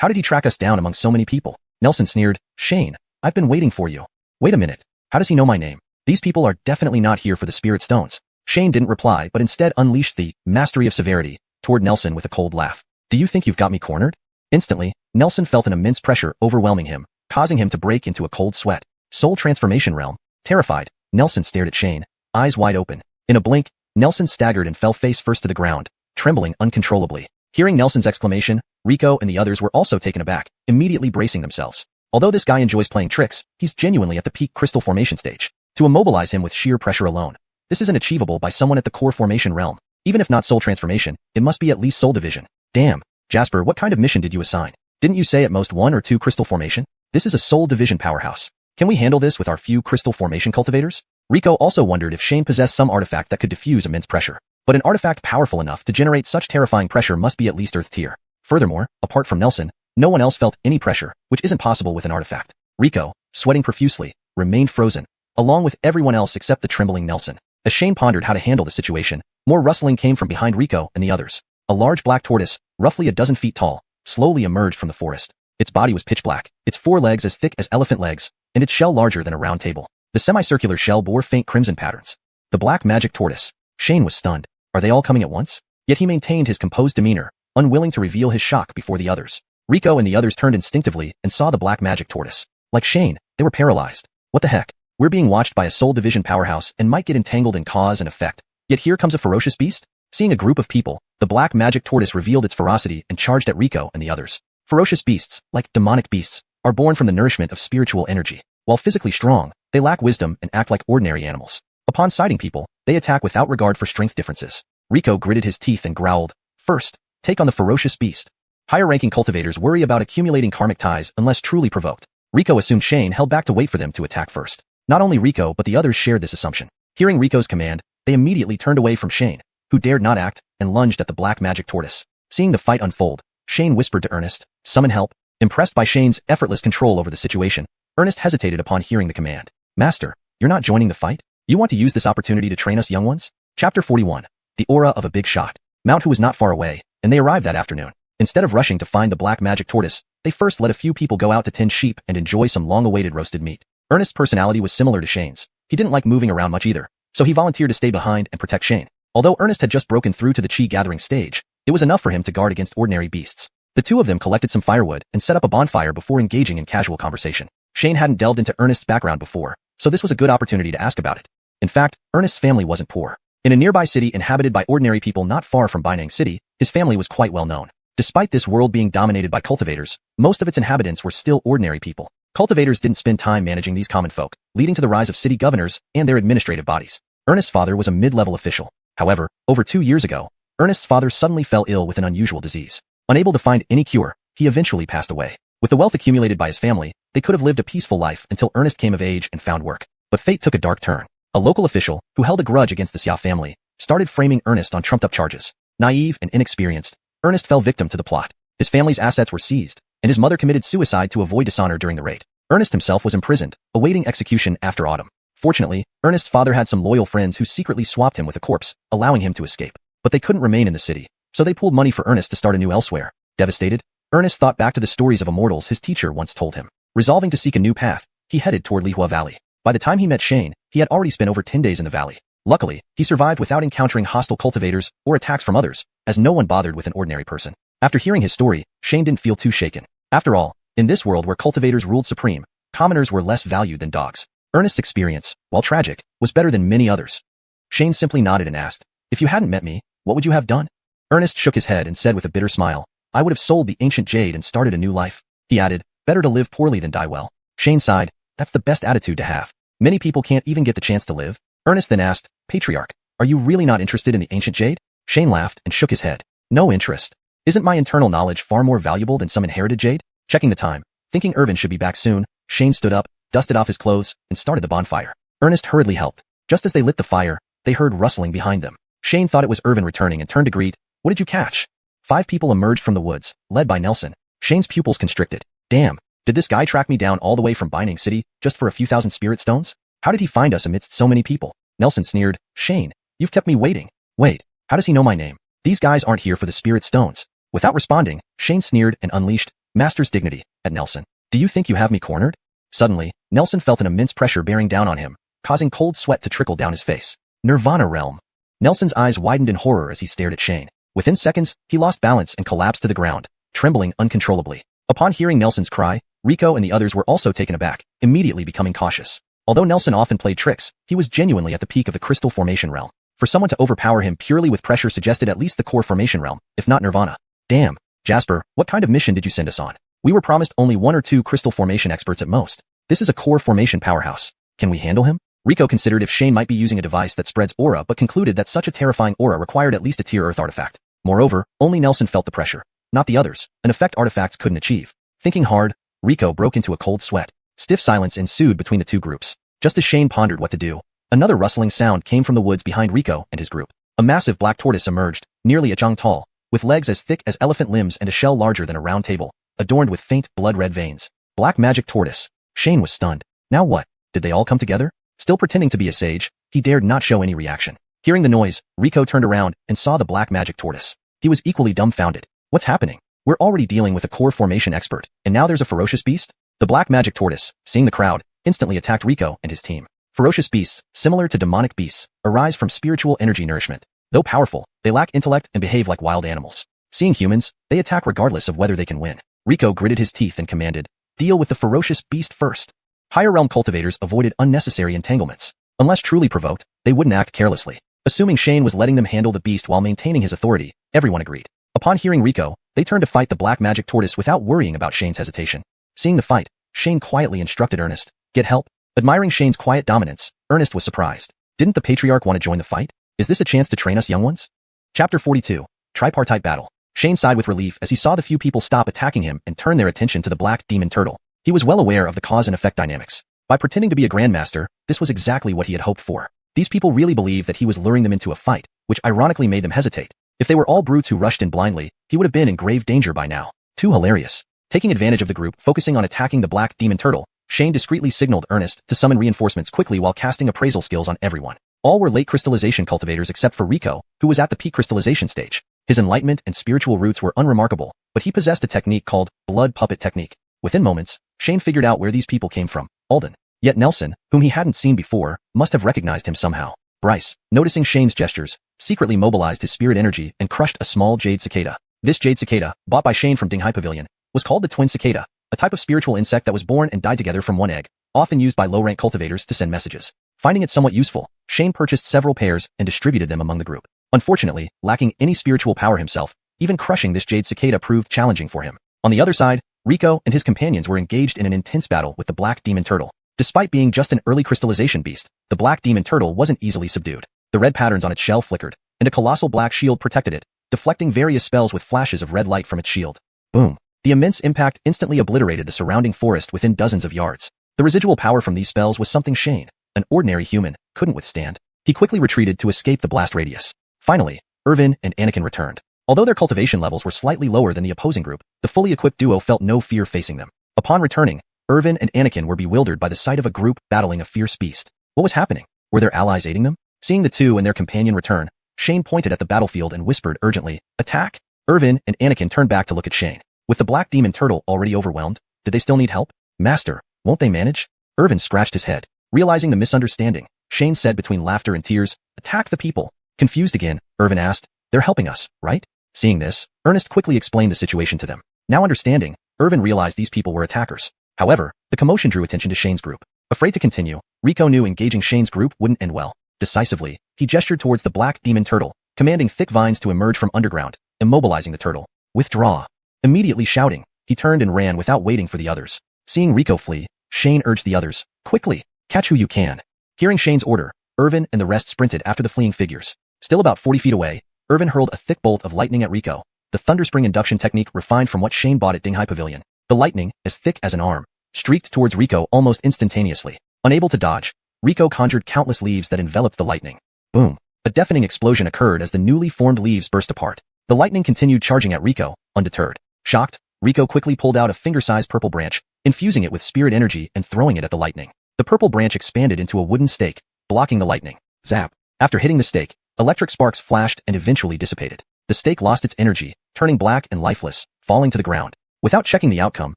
How did he track us down among so many people?" Nelson sneered. "Shane, I've been waiting for you." "Wait a minute. How does he know my name? These people are definitely not here for the spirit stones." Shane didn't reply but instead unleashed the mastery of severity toward Nelson with a cold laugh. "Do you think you've got me cornered?" Instantly, Nelson felt an immense pressure overwhelming him, causing him to break into a cold sweat. Soul transformation realm. Terrified, Nelson stared at Shane, eyes wide open. In a blink, Nelson staggered and fell face first to the ground, trembling uncontrollably. Hearing Nelson's exclamation, Rico and the others were also taken aback, immediately bracing themselves. Although this guy enjoys playing tricks, he's genuinely at the peak crystal formation stage. To immobilize him with sheer pressure alone, this isn't achievable by someone at the core formation realm. Even if not soul transformation, it must be at least soul division. Damn. Jasper, what kind of mission did you assign? Didn't you say at most 1 or 2 crystal formation? This is a soul division powerhouse. Can we handle this with our few crystal formation cultivators? Rico also wondered if Shane possessed some artifact that could diffuse immense pressure. But an artifact powerful enough to generate such terrifying pressure must be at least Earth tier. Furthermore, apart from Nelson, no one else felt any pressure, which isn't possible with an artifact. Rico, sweating profusely, remained frozen, along with everyone else except the trembling Nelson. As Shane pondered how to handle the situation, more rustling came from behind Rico and the others. A large black tortoise, roughly a dozen feet tall, slowly emerged from the forest. Its body was pitch black, its 4 legs as thick as elephant legs, and its shell larger than a round table. The semicircular shell bore faint crimson patterns. The black magic tortoise. Shane was stunned. Are they all coming at once? Yet he maintained his composed demeanor, unwilling to reveal his shock before the others. Rico and the others turned instinctively and saw the black magic tortoise. Like Shane, they were paralyzed. What the heck? We're being watched by a soul division powerhouse and might get entangled in cause and effect. Yet here comes a ferocious beast? Seeing a group of people, the black magic tortoise revealed its ferocity and charged at Rico and the others. Ferocious beasts, like demonic beasts, are born from the nourishment of spiritual energy. While physically strong, they lack wisdom and act like ordinary animals. Upon sighting people, they attack without regard for strength differences. Rico gritted his teeth and growled, "First, take on the ferocious beast." Higher-ranking cultivators worry about accumulating karmic ties unless truly provoked. Rico assumed Shane held back to wait for them to attack first. Not only Rico but the others shared this assumption. Hearing Rico's command, they immediately turned away from Shane, who dared not act, and lunged at the black magic tortoise. Seeing the fight unfold, Shane whispered to Ernest, "Summon help." Impressed by Shane's effortless control over the situation, Ernest hesitated upon hearing the command. "Master, you're not joining the fight? You want to use this opportunity to train us young ones?" Chapter 41. The aura of a big shot. Mount Hu was not far away, and they arrived that afternoon. Instead of rushing to find the black magic tortoise, they first let a few people go out to tend sheep and enjoy some long-awaited roasted meat. Ernest's personality was similar to Shane's. He didn't like moving around much either, so he volunteered to stay behind and protect Shane. Although Ernest had just broken through to the chi gathering stage, it was enough for him to guard against ordinary beasts. The two of them collected some firewood and set up a bonfire before engaging in casual conversation. Shane hadn't delved into Ernest's background before, so this was a good opportunity to ask about it. In fact, Ernest's family wasn't poor. In a nearby city inhabited by ordinary people not far from Bainang City, his family was quite well known. Despite this world being dominated by cultivators, most of its inhabitants were still ordinary people. Cultivators didn't spend time managing these common folk, leading to the rise of city governors and their administrative bodies. Ernest's father was a mid-level official. However, over 2 years ago, Ernest's father suddenly fell ill with an unusual disease. Unable to find any cure, he eventually passed away. With the wealth accumulated by his family, they could have lived a peaceful life until Ernest came of age and found work. But fate took a dark turn. A local official, who held a grudge against the Xia family, started framing Ernest on trumped-up charges. Naive and inexperienced, Ernest fell victim to the plot. His family's assets were seized, and his mother committed suicide to avoid dishonor during the raid. Ernest himself was imprisoned, awaiting execution after autumn. Fortunately, Ernest's father had some loyal friends who secretly swapped him with a corpse, allowing him to escape. But they couldn't remain in the city, so they pooled money for Ernest to start anew elsewhere. Devastated, Ernest thought back to the stories of immortals his teacher once told him. Resolving to seek a new path, he headed toward Lihua Valley. By the time he met Shane, he had already spent over 10 days in the valley. Luckily, he survived without encountering hostile cultivators or attacks from others, as no one bothered with an ordinary person. After hearing his story, Shane didn't feel too shaken. After all, in this world where cultivators ruled supreme, commoners were less valued than dogs. Ernest's experience, while tragic, was better than many others. Shane simply nodded and asked, "If you hadn't met me, what would you have done?" Ernest shook his head and said with a bitter smile, "I would have sold the ancient jade and started a new life." He added, "Better to live poorly than die well." Shane sighed, "That's the best attitude to have. Many people can't even get the chance to live." Ernest then asked, "Patriarch, are you really not interested in the ancient jade?" Shane laughed and shook his head. "No interest. Isn't my internal knowledge far more valuable than some inherited jade?" Checking the time, thinking Irvin should be back soon, Shane stood up, dusted off his clothes, and started the bonfire. Ernest hurriedly helped. Just as they lit the fire, they heard rustling behind them. Shane thought it was Irvin returning and turned to greet, "What did you catch?" 5 people emerged from the woods, led by Nelson. Shane's pupils constricted. "Damn, did this guy track me down all the way from Bainang City just for a few thousand spirit stones? How did he find us amidst so many people?" Nelson sneered, "Shane, you've kept me waiting. Wait, how does he know my name? These guys aren't here for the spirit stones." Without responding, Shane sneered and unleashed master's dignity at Nelson. "Do you think you have me cornered?" Suddenly, Nelson felt an immense pressure bearing down on him, causing cold sweat to trickle down his face. Nirvana realm. Nelson's eyes widened in horror as he stared at Shane. Within seconds, he lost balance and collapsed to the ground, trembling uncontrollably. Upon hearing Nelson's cry, Rico and the others were also taken aback, immediately becoming cautious. Although Nelson often played tricks, he was genuinely at the peak of the crystal formation realm. For someone to overpower him purely with pressure suggested at least the core formation realm, if not nirvana. Damn. Jasper, what kind of mission did you send us on? We were promised only 1 or 2 crystal formation experts at most. This is a core formation powerhouse. Can we handle him? Rico considered if Shane might be using a device that spreads aura but concluded that such a terrifying aura required at least a tier earth artifact. Moreover, only Nelson felt the pressure, not the others, an effect artifacts couldn't achieve. Thinking hard, Rico broke into a cold sweat. Stiff silence ensued between the two groups. Just as Shane pondered what to do, another rustling sound came from the woods behind Rico and his group. A massive black tortoise emerged, nearly a zhang tall, with legs as thick as elephant limbs and a shell larger than a round table, adorned with faint, blood-red veins. Black magic tortoise. Shane was stunned. Now what? Did they all come together? Still pretending to be a sage, he dared not show any reaction. Hearing the noise, Rico turned around and saw the black magic tortoise. He was equally dumbfounded. What's happening? We're already dealing with a core formation expert, and now there's a ferocious beast? The black magic tortoise, seeing the crowd, instantly attacked Rico and his team. Ferocious beasts, similar to demonic beasts, arise from spiritual energy nourishment. Though powerful, they lack intellect and behave like wild animals. Seeing humans, they attack regardless of whether they can win. Rico gritted his teeth and commanded, "Deal with the ferocious beast first." Higher realm cultivators avoided unnecessary entanglements. Unless truly provoked, they wouldn't act carelessly. Assuming Shane was letting them handle the beast while maintaining his authority, everyone agreed. Upon hearing Rico, they turned to fight the black magic tortoise without worrying about Shane's hesitation. Seeing the fight, Shane quietly instructed Ernest, "Get help." Admiring Shane's quiet dominance, Ernest was surprised. Didn't the patriarch want to join the fight? Is this a chance to train us young ones? Chapter 42. Tripartite Battle. Shane sighed with relief as he saw the few people stop attacking him and turn their attention to the black demon turtle. He was well aware of the cause and effect dynamics. By pretending to be a grandmaster, this was exactly what he had hoped for. These people really believed that he was luring them into a fight, which ironically made them hesitate. If they were all brutes who rushed in blindly, he would have been in grave danger by now. Too hilarious. Taking advantage of the group focusing on attacking the black demon turtle, Shane discreetly signaled Ernest to summon reinforcements quickly while casting appraisal skills on everyone. All were late crystallization cultivators except for Rico, who was at the peak crystallization stage. His enlightenment and spiritual roots were unremarkable, but he possessed a technique called blood puppet technique. Within moments, Shane figured out where these people came from. Alden. Yet Nelson, whom he hadn't seen before, must have recognized him somehow. Bryce, noticing Shane's gestures, secretly mobilized his spirit energy and crushed a small jade cicada. This jade cicada, bought by Shane from Dinghai Pavilion, was called the twin cicada, a type of spiritual insect that was born and died together from one egg, often used by low-rank cultivators to send messages. Finding it somewhat useful, Shane purchased several pairs and distributed them among the group. Unfortunately, lacking any spiritual power himself, even crushing this jade cicada proved challenging for him. On the other side, Rico and his companions were engaged in an intense battle with the black demon turtle. Despite being just an early crystallization beast, the black demon turtle wasn't easily subdued. The red patterns on its shell flickered, and a colossal black shield protected it, deflecting various spells with flashes of red light from its shield. Boom. The immense impact instantly obliterated the surrounding forest within dozens of yards. The residual power from these spells was something Shane, an ordinary human, couldn't withstand. He quickly retreated to escape the blast radius. Finally, Irvin and Anakin returned. Although their cultivation levels were slightly lower than the opposing group, the fully equipped duo felt no fear facing them. Upon returning, Irvin and Anakin were bewildered by the sight of a group battling a fierce beast. What was happening? Were their allies aiding them? Seeing the two and their companion return, Shane pointed at the battlefield and whispered urgently, "Attack!" Irvin and Anakin turned back to look at Shane. With the black demon turtle already overwhelmed, did they still need help? "Master, won't they manage?" Irvin scratched his head. Realizing the misunderstanding, Shane said between laughter and tears, "Attack the people." Confused again, Irvin asked, "They're helping us, right?" Seeing this, Ernest quickly explained the situation to them. Now understanding, Irvin realized these people were attackers. However, the commotion drew attention to Shane's group. Afraid to continue, Rico knew engaging Shane's group wouldn't end well. Decisively, he gestured towards the black demon turtle, commanding thick vines to emerge from underground, immobilizing the turtle. "Withdraw." Immediately shouting, he turned and ran without waiting for the others. Seeing Rico flee, Shane urged the others, "Quickly, catch who you can." Hearing Shane's order, Irvin and the rest sprinted after the fleeing figures. Still about 40 feet away, Irvin hurled a thick bolt of lightning at Rico, the thunderspring induction technique refined from what Shane bought at Dinghai Pavilion. The lightning, as thick as an arm, streaked towards Rico almost instantaneously. Unable to dodge, Rico conjured countless leaves that enveloped the lightning. Boom. A deafening explosion occurred as the newly formed leaves burst apart. The lightning continued charging at Rico, undeterred. Shocked, Rico quickly pulled out a finger-sized purple branch, infusing it with spirit energy and throwing it at the lightning. The purple branch expanded into a wooden stake, blocking the lightning. Zap. After hitting the stake, electric sparks flashed and eventually dissipated. The stake lost its energy, turning black and lifeless, falling to the ground. Without checking the outcome,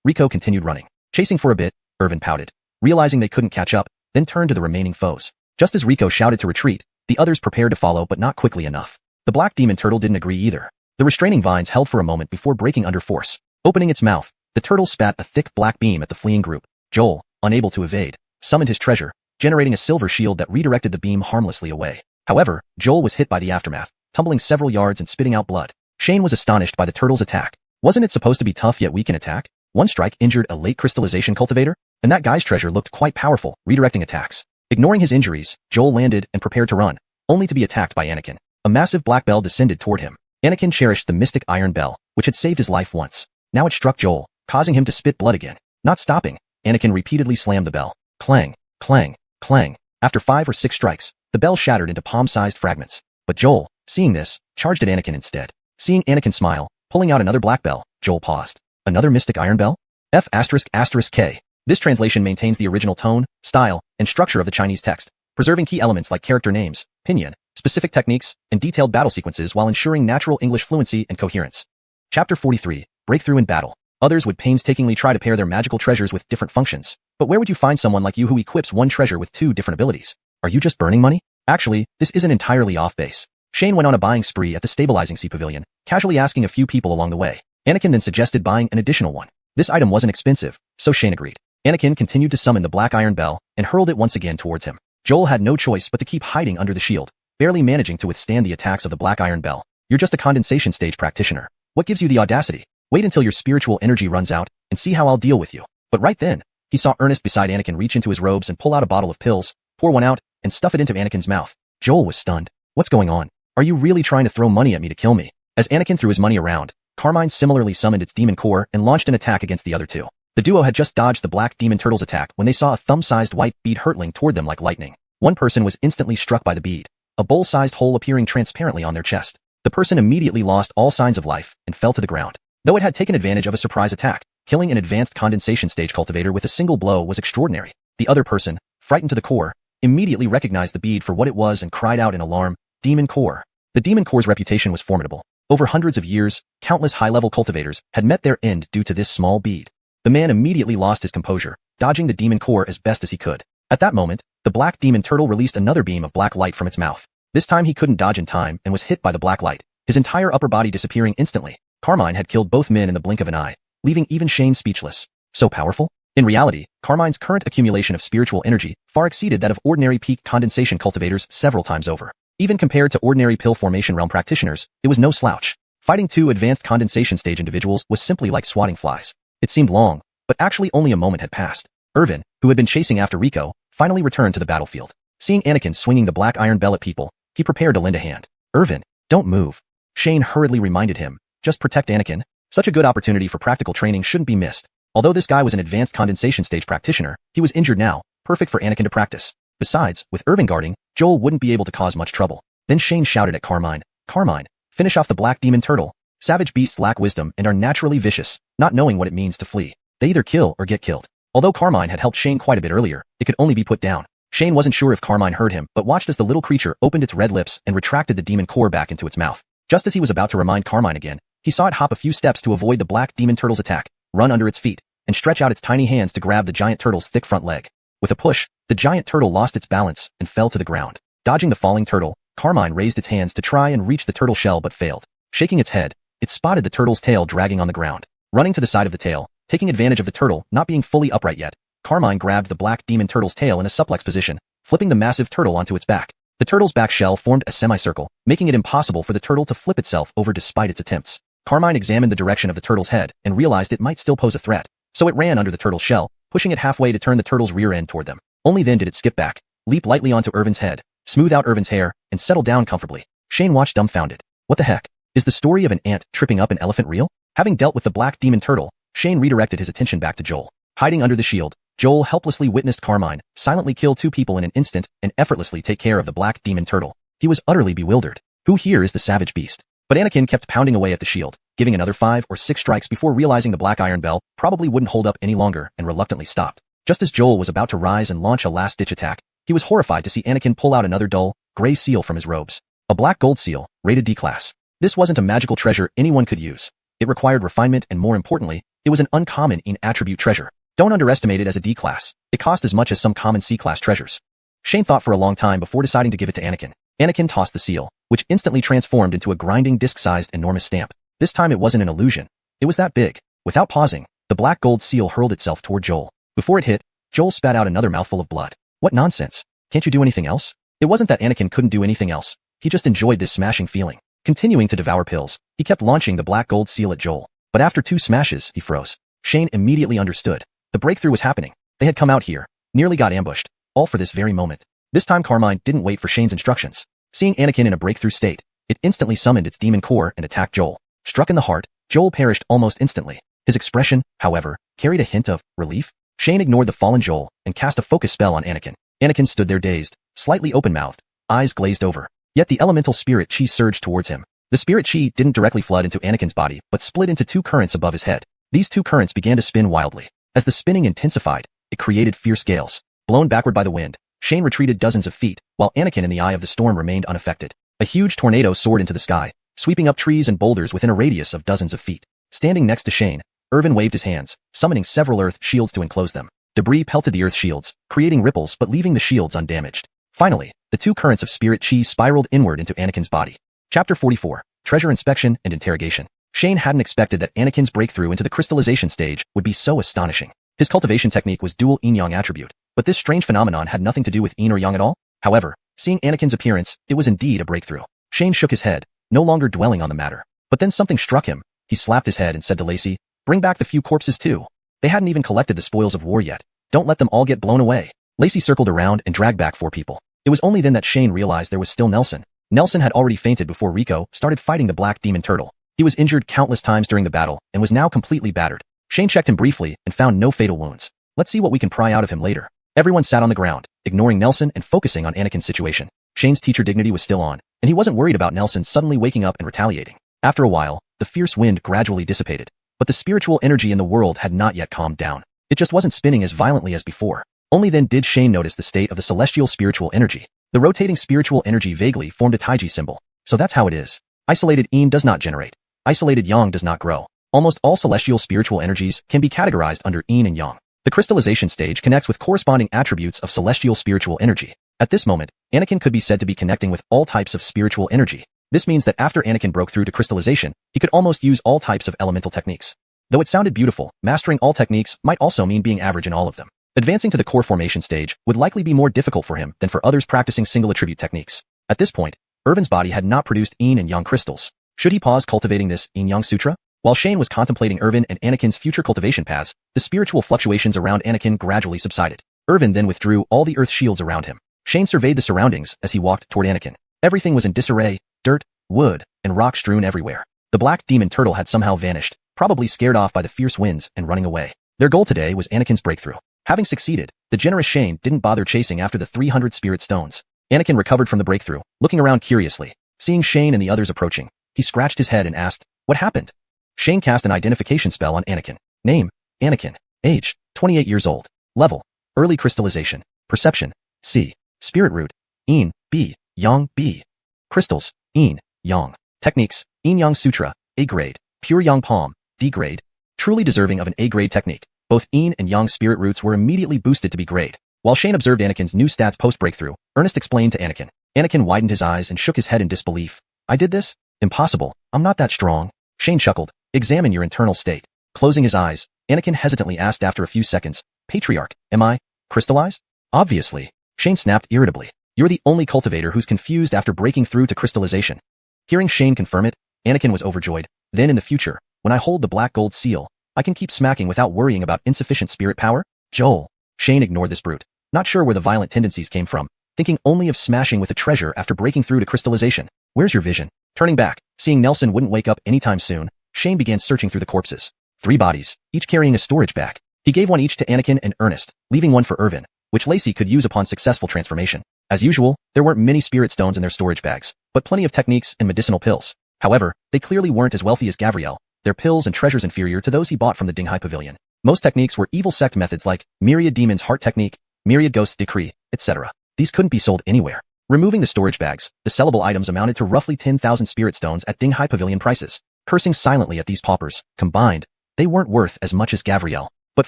Rico continued running. Chasing for a bit, Irvin pouted. Realizing they couldn't catch up, then turned to the remaining foes. Just as Rico shouted to retreat, the others prepared to follow but not quickly enough. The black demon turtle didn't agree either. The restraining vines held for a moment before breaking under force. Opening its mouth, the turtle spat a thick black beam at the fleeing group. Joel, unable to evade, summoned his treasure, generating a silver shield that redirected the beam harmlessly away. However, Joel was hit by the aftermath, tumbling several yards and spitting out blood. Shane was astonished by the turtle's attack. Wasn't it supposed to be tough yet weak in attack? One strike injured a late crystallization cultivator, and that guy's treasure looked quite powerful, redirecting attacks. Ignoring his injuries, Joel landed and prepared to run, only to be attacked by Anakin. A massive black bell descended toward him. Anakin cherished the mystic iron bell, which had saved his life once. Now it struck Joel, causing him to spit blood again. Not stopping, Anakin repeatedly slammed the bell. Clang, clang, clang. After 5 or 6 strikes, the bell shattered into palm-sized fragments. But Joel, seeing this, charged at Anakin instead. Seeing Anakin smile, pulling out another black bell, Joel paused. Another mystic iron bell? F***K. This translation maintains the original tone, style, and structure of the Chinese text, preserving key elements like character names, pinyin, specific techniques, and detailed battle sequences while ensuring natural English fluency and coherence. Chapter 43, Breakthrough in Battle. Others would painstakingly try to pair their magical treasures with different functions, but where would you find someone like you who equips one treasure with 2 different abilities? Are you just burning money? Actually, this isn't entirely off base. Shane went on a buying spree at the stabilizing sea pavilion, casually asking a few people along the way. Anakin then suggested buying an additional one. This item wasn't expensive, so Shane agreed. Anakin continued to summon the black iron bell and hurled it once again towards him. Joel had no choice but to keep hiding under the shield, barely managing to withstand the attacks of the black iron bell. You're just a condensation stage practitioner. What gives you the audacity? Wait until your spiritual energy runs out and see how I'll deal with you. But right then, he saw Ernest beside Anakin reach into his robes and pull out a bottle of pills, pour one out, and stuff it into Anakin's mouth. Joel was stunned. What's going on? Are you really trying to throw money at me to kill me? As Anakin threw his money around, Carmine similarly summoned its demon core and launched an attack against the other two. The duo had just dodged the black demon turtle's attack when they saw a thumb-sized white bead hurtling toward them like lightning. One person was instantly struck by the bead, a bowl-sized hole appearing transparently on their chest. The person immediately lost all signs of life and fell to the ground. Though it had taken advantage of a surprise attack, killing an advanced condensation stage cultivator with a single blow was extraordinary. The other person, frightened to the core, immediately recognized the bead for what it was and cried out in alarm, Demon Core. The Demon Core's reputation was formidable. Over hundreds of years, countless high-level cultivators had met their end due to this small bead. The man immediately lost his composure, dodging the Demon Core as best as he could. At that moment, the black demon turtle released another beam of black light from its mouth. This time he couldn't dodge in time and was hit by the black light, his entire upper body disappearing instantly. Carmine had killed both men in the blink of an eye, leaving even Shane speechless. So powerful? In reality, Carmine's current accumulation of spiritual energy far exceeded that of ordinary peak condensation cultivators several times over. Even compared to ordinary pill formation realm practitioners, it was no slouch. Fighting 2 advanced condensation stage individuals was simply like swatting flies. It seemed long, but actually only a moment had passed. Irvin, who had been chasing after Rico, finally returned to the battlefield. Seeing Anakin swinging the black iron bell at people, he prepared to lend a hand. Irvin, don't move. Shane hurriedly reminded him, just protect Anakin. Such a good opportunity for practical training shouldn't be missed. Although this guy was an advanced condensation stage practitioner, he was injured now, perfect for Anakin to practice. Besides, with Irvin guarding, Joel wouldn't be able to cause much trouble. Then Shane shouted at Carmine, Carmine, finish off the black demon turtle. Savage beasts lack wisdom and are naturally vicious, not knowing what it means to flee. They either kill or get killed. Although Carmine had helped Shane quite a bit earlier, it could only be put down. Shane wasn't sure if Carmine heard him, but watched as the little creature opened its red lips and retracted the demon core back into its mouth. Just as he was about to remind Carmine again, he saw it hop a few steps to avoid the black demon turtle's attack, run under its feet, and stretch out its tiny hands to grab the giant turtle's thick front leg. With a push, the giant turtle lost its balance and fell to the ground. Dodging the falling turtle, Carmine raised its hands to try and reach the turtle shell but failed. Shaking its head, it spotted the turtle's tail dragging on the ground. Running to the side of the tail, taking advantage of the turtle not being fully upright yet, Carmine grabbed the black demon turtle's tail in a suplex position, flipping the massive turtle onto its back. The turtle's back shell formed a semicircle, making it impossible for the turtle to flip itself over despite its attempts. Carmine examined the direction of the turtle's head and realized it might still pose a threat, so it ran under the turtle's shell, pushing it halfway to turn the turtle's rear end toward them. Only then did it skip back, leap lightly onto Irvin's head, smooth out Irvin's hair, and settle down comfortably. Shane watched dumbfounded. What the heck? Is the story of an ant tripping up an elephant real? Having dealt with the black demon turtle, Shane redirected his attention back to Joel. Hiding under the shield, Joel helplessly witnessed Carmine silently kill 2 people in an instant and effortlessly take care of the black demon turtle. He was utterly bewildered. Who here is the savage beast? But Anakin kept pounding away at the shield, giving another 5 or 6 strikes before realizing the black iron bell probably wouldn't hold up any longer and reluctantly stopped. Just as Joel was about to rise and launch a last-ditch attack, he was horrified to see Anakin pull out another dull, gray seal from his robes. A black gold seal, rated D class. This wasn't a magical treasure anyone could use. It required refinement and more importantly, it was an uncommon in-attribute treasure. Don't underestimate it as a D class. It cost as much as some common C class treasures. Shane thought for a long time before deciding to give it to Anakin. Anakin tossed the seal, which instantly transformed into a grinding disc-sized enormous stamp. This time it wasn't an illusion. It was that big. Without pausing, the black gold seal hurled itself toward Joel. Before it hit, Joel spat out another mouthful of blood. What nonsense. Can't you do anything else? It wasn't that Anakin couldn't do anything else. He just enjoyed this smashing feeling. Continuing to devour pills, he kept launching the black gold seal at Joel. But after 2 smashes, he froze. Shane immediately understood. The breakthrough was happening. They had come out here, nearly got ambushed, all for this very moment. This time Carmine didn't wait for Shane's instructions. Seeing Anakin in a breakthrough state, it instantly summoned its demon core and attacked Joel. Struck in the heart, Joel perished almost instantly. His expression, however, carried a hint of relief. Shane ignored the fallen Joel and cast a focus spell on Anakin. Anakin stood there dazed, slightly open-mouthed, eyes glazed over. Yet the elemental spirit chi surged towards him. The spirit chi didn't directly flood into Anakin's body, but split into 2 currents above his head. These 2 currents began to spin wildly. As the spinning intensified, it created fierce gales. Blown backward by the wind, Shane retreated dozens of feet, while Anakin in the eye of the storm remained unaffected. A huge tornado soared into the sky, sweeping up trees and boulders within a radius of dozens of feet. Standing next to Shane, Irvin waved his hands, summoning several earth shields to enclose them. Debris pelted the earth shields, creating ripples but leaving the shields undamaged. Finally, the 2 currents of spirit chi spiraled inward into Anakin's body. Chapter 44, Treasure Inspection and Interrogation. Shane hadn't expected that Anakin's breakthrough into the crystallization stage would be so astonishing. His cultivation technique was dual yin-yang attribute, but this strange phenomenon had nothing to do with yin or yang at all. However, seeing Anakin's appearance, it was indeed a breakthrough. Shane shook his head, no longer dwelling on the matter. But then something struck him. He slapped his head and said to Lacey, "Bring back the few corpses too. They hadn't even collected the spoils of war yet. Don't let them all get blown away." Lacey circled around and dragged back 4 people. It was only then that Shane realized there was still Nelson. Nelson had already fainted before Rico started fighting the black demon turtle. He was injured countless times during the battle and was now completely battered. Shane checked him briefly and found no fatal wounds. Let's see what we can pry out of him later. Everyone sat on the ground, ignoring Nelson and focusing on Anakin's situation. Shane's teacher dignity was still on, and he wasn't worried about Nelson suddenly waking up and retaliating. After a while, the fierce wind gradually dissipated, but the spiritual energy in the world had not yet calmed down. It just wasn't spinning as violently as before. Only then did Shane notice the state of the celestial spiritual energy. The rotating spiritual energy vaguely formed a taiji symbol. So that's how it is. Isolated yin does not generate. Isolated yang does not grow. Almost all celestial spiritual energies can be categorized under yin and yang. The crystallization stage connects with corresponding attributes of celestial spiritual energy. At this moment, Anakin could be said to be connecting with all types of spiritual energy. This means that after Anakin broke through to crystallization, he could almost use all types of elemental techniques. Though it sounded beautiful, mastering all techniques might also mean being average in all of them. Advancing to the core formation stage would likely be more difficult for him than for others practicing single attribute techniques. At this point, Irvin's body had not produced yin and yang crystals. Should he pause cultivating this yin-yang sutra? While Shane was contemplating Irvin and Anakin's future cultivation paths, the spiritual fluctuations around Anakin gradually subsided. Irvin then withdrew all the earth shields around him. Shane surveyed the surroundings as he walked toward Anakin. Everything was in disarray, dirt, wood, and rock strewn everywhere. The black demon turtle had somehow vanished, probably scared off by the fierce winds and running away. Their goal today was Anakin's breakthrough. Having succeeded, the generous Shane didn't bother chasing after the 300 spirit stones. Anakin recovered from the breakthrough, looking around curiously. Seeing Shane and the others approaching, he scratched his head and asked, "What happened?" Shane cast an identification spell on Anakin. Name, Anakin. Age, 28 years old. Level, early crystallization. Perception, C. Spirit root, Yin, B. Yang, B. Crystals, Yin, Yang. Techniques, Yin-Yang Sutra, A grade. Pure Yang Palm, D grade. Truly deserving of an A grade technique. Both Yin and Yang spirit roots were immediately boosted to B grade. While Shane observed Anakin's new stats post-breakthrough, Ernest explained to Anakin. Anakin widened his eyes and shook his head in disbelief. "I did this? Impossible. I'm not that strong." Shane chuckled. "Examine your internal state." Closing his eyes, Anakin hesitantly asked after a few seconds, "Patriarch, am I crystallized?" "Obviously." Shane snapped irritably. "You're the only cultivator who's confused after breaking through to crystallization." Hearing Shane confirm it, Anakin was overjoyed. "Then in the future, when I hold the black gold seal, I can keep smacking without worrying about insufficient spirit power?" "Joel." Shane ignored this brute, not sure where the violent tendencies came from, thinking only of smashing with a treasure after breaking through to crystallization. "Where's your vision?" Turning back, seeing Nelson wouldn't wake up anytime soon, Shane began searching through the corpses. 3 bodies, each carrying a storage bag. He gave one each to Anakin and Ernest, leaving one for Irvin, which Lacey could use upon successful transformation. As usual, there weren't many spirit stones in their storage bags, but plenty of techniques and medicinal pills. However, they clearly weren't as wealthy as Gavriel, their pills and treasures inferior to those he bought from the Dinghai Pavilion. Most techniques were evil sect methods like Myriad Demon's Heart Technique, Myriad Ghost's Decree, etc. These couldn't be sold anywhere. Removing the storage bags, the sellable items amounted to roughly 10,000 spirit stones at Dinghai Pavilion prices. Cursing silently at these paupers, combined, they weren't worth as much as Gavriel. But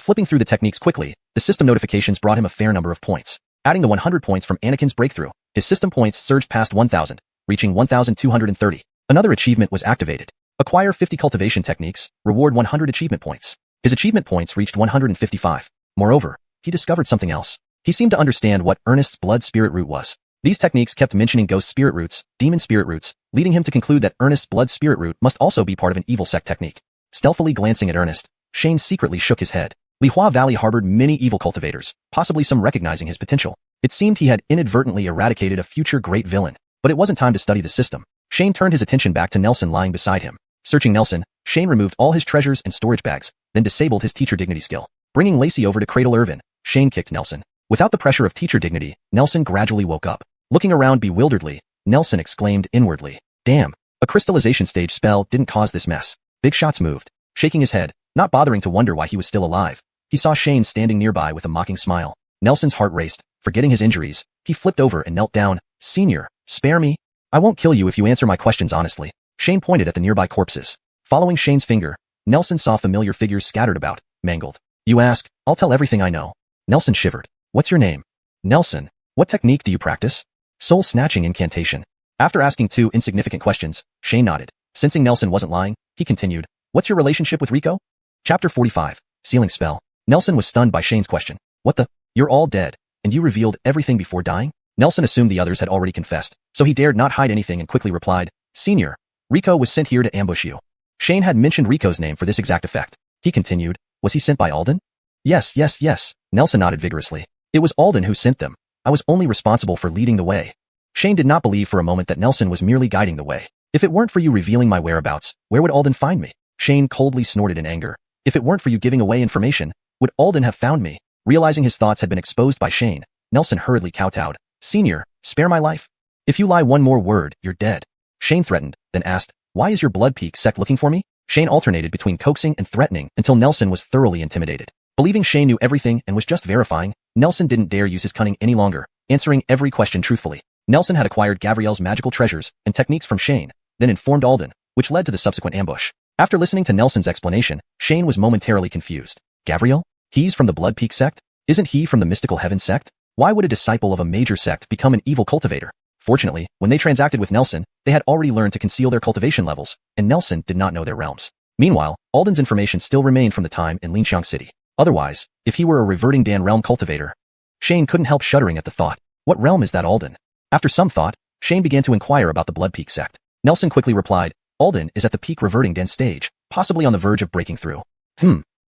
flipping through the techniques quickly, the system notifications brought him a fair number of points. Adding the 100 points from Anakin's breakthrough, his system points surged past 1,000, reaching 1,230. Another achievement was activated. Acquire 50 cultivation techniques, reward 100 achievement points. His achievement points reached 155. Moreover, he discovered something else. He seemed to understand what Ernest's blood spirit root was. These techniques kept mentioning ghost spirit roots, demon spirit roots, leading him to conclude that Ernest's blood spirit root must also be part of an evil sect technique. Stealthily glancing at Ernest, Shane secretly shook his head. Lihua Valley harbored many evil cultivators, possibly some recognizing his potential. It seemed he had inadvertently eradicated a future great villain, but it wasn't time to study the system. Shane turned his attention back to Nelson lying beside him. Searching Nelson, Shane removed all his treasures and storage bags, then disabled his teacher dignity skill. Bringing Lacey over to cradle Irvin, Shane kicked Nelson. Without the pressure of teacher dignity, Nelson gradually woke up. Looking around bewilderedly, Nelson exclaimed inwardly, "Damn, a crystallization stage spell didn't cause this mess." Big Shots moved, shaking his head, not bothering to wonder why he was still alive. He saw Shane standing nearby with a mocking smile. Nelson's heart raced. Forgetting his injuries, he flipped over and knelt down. "Senior, spare me. I won't kill you if you answer my questions honestly." Shane pointed at the nearby corpses. Following Shane's finger, Nelson saw familiar figures scattered about, mangled. "You ask, I'll tell everything I know." Nelson shivered. "What's your name?" "Nelson. What technique do you practice?" "Soul snatching incantation." After asking two insignificant questions, Shane nodded. Sensing Nelson wasn't lying, he continued, "What's your relationship with Rico?" Chapter 45. Sealing Spell. Nelson was stunned by Shane's question. "What the? You're all dead, and you revealed everything before dying?" Nelson assumed the others had already confessed, so he dared not hide anything and quickly replied, "Senior, Rico was sent here to ambush you." Shane had mentioned Rico's name for this exact effect. He continued, "Was he sent by Alden?" Yes. Nelson nodded vigorously. "It was Alden who sent them. I was only responsible for leading the way." Shane did not believe for a moment that Nelson was merely guiding the way. "If it weren't for you revealing my whereabouts, where would Alden find me?" Shane coldly snorted in anger. "If it weren't for you giving away information, would Alden have found me?" Realizing his thoughts had been exposed by Shane, Nelson hurriedly kowtowed. "Senior, spare my life. If you lie one more word, you're dead." Shane threatened, then asked, "Why is your Blood Peak sect looking for me?" Shane alternated between coaxing and threatening until Nelson was thoroughly intimidated. Believing Shane knew everything and was just verifying, Nelson didn't dare use his cunning any longer, answering every question truthfully. Nelson had acquired Gavriel's magical treasures and techniques from Shane, then informed Alden, which led to the subsequent ambush. After listening to Nelson's explanation, Shane was momentarily confused. Gavriel? He's from the Blood Peak sect? Isn't he from the Mystical Heaven sect? Why would a disciple of a major sect become an evil cultivator? Fortunately, when they transacted with Nelson, they had already learned to conceal their cultivation levels, and Nelson did not know their realms. Meanwhile, Alden's information still remained from the time in Linxiang City. Otherwise, if he were a reverting Dan realm cultivator, Shane couldn't help shuddering at the thought. What realm is that Alden? After some thought, Shane began to inquire about the Blood Peak sect. Nelson quickly replied, "Alden is at the peak reverting Dan stage, possibly on the verge of breaking through."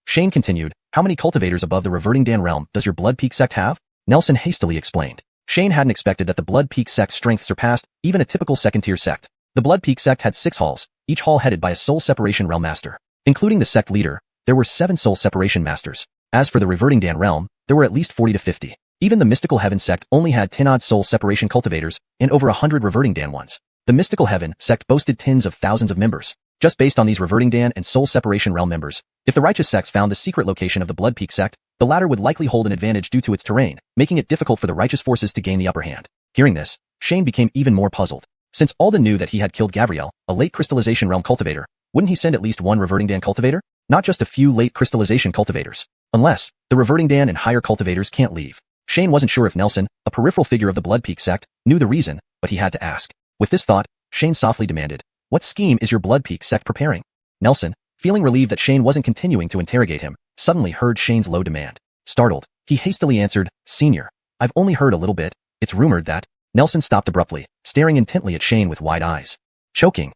Shane continued, "How many cultivators above the reverting Dan realm does your Blood Peak sect have?" Nelson hastily explained. Shane hadn't expected that the Blood Peak sect's strength surpassed even a typical second-tier sect. The Blood Peak sect had 6 halls, each hall headed by a soul separation realm master. Including the sect leader, there were 7 soul separation masters. As for the reverting Dan realm, there were at least 40 to 50. Even the Mystical Heaven sect only had 10-odd soul separation cultivators and over 100 reverting Dan ones. The Mystical Heaven sect boasted tens of thousands of members. Just based on these reverting Dan and soul separation realm members, if the righteous sects found the secret location of the Blood Peak sect, the latter would likely hold an advantage due to its terrain, making it difficult for the righteous forces to gain the upper hand. Hearing this, Shane became even more puzzled. Since Alden knew that he had killed Gavriel, a late crystallization realm cultivator, wouldn't he send at least one reverting Dan cultivator? Not just a few late crystallization cultivators. Unless, the reverting Dan and higher cultivators can't leave. Shane wasn't sure if Nelson, a peripheral figure of the Blood Peak sect, knew the reason, but he had to ask. With this thought, Shane softly demanded, "What scheme is your Blood Peak sect preparing?" Nelson, feeling relieved that Shane wasn't continuing to interrogate him, suddenly heard Shane's low demand. Startled, he hastily answered, "Senior, I've only heard a little bit. It's rumored that..." Nelson stopped abruptly, staring intently at Shane with wide eyes. Choking.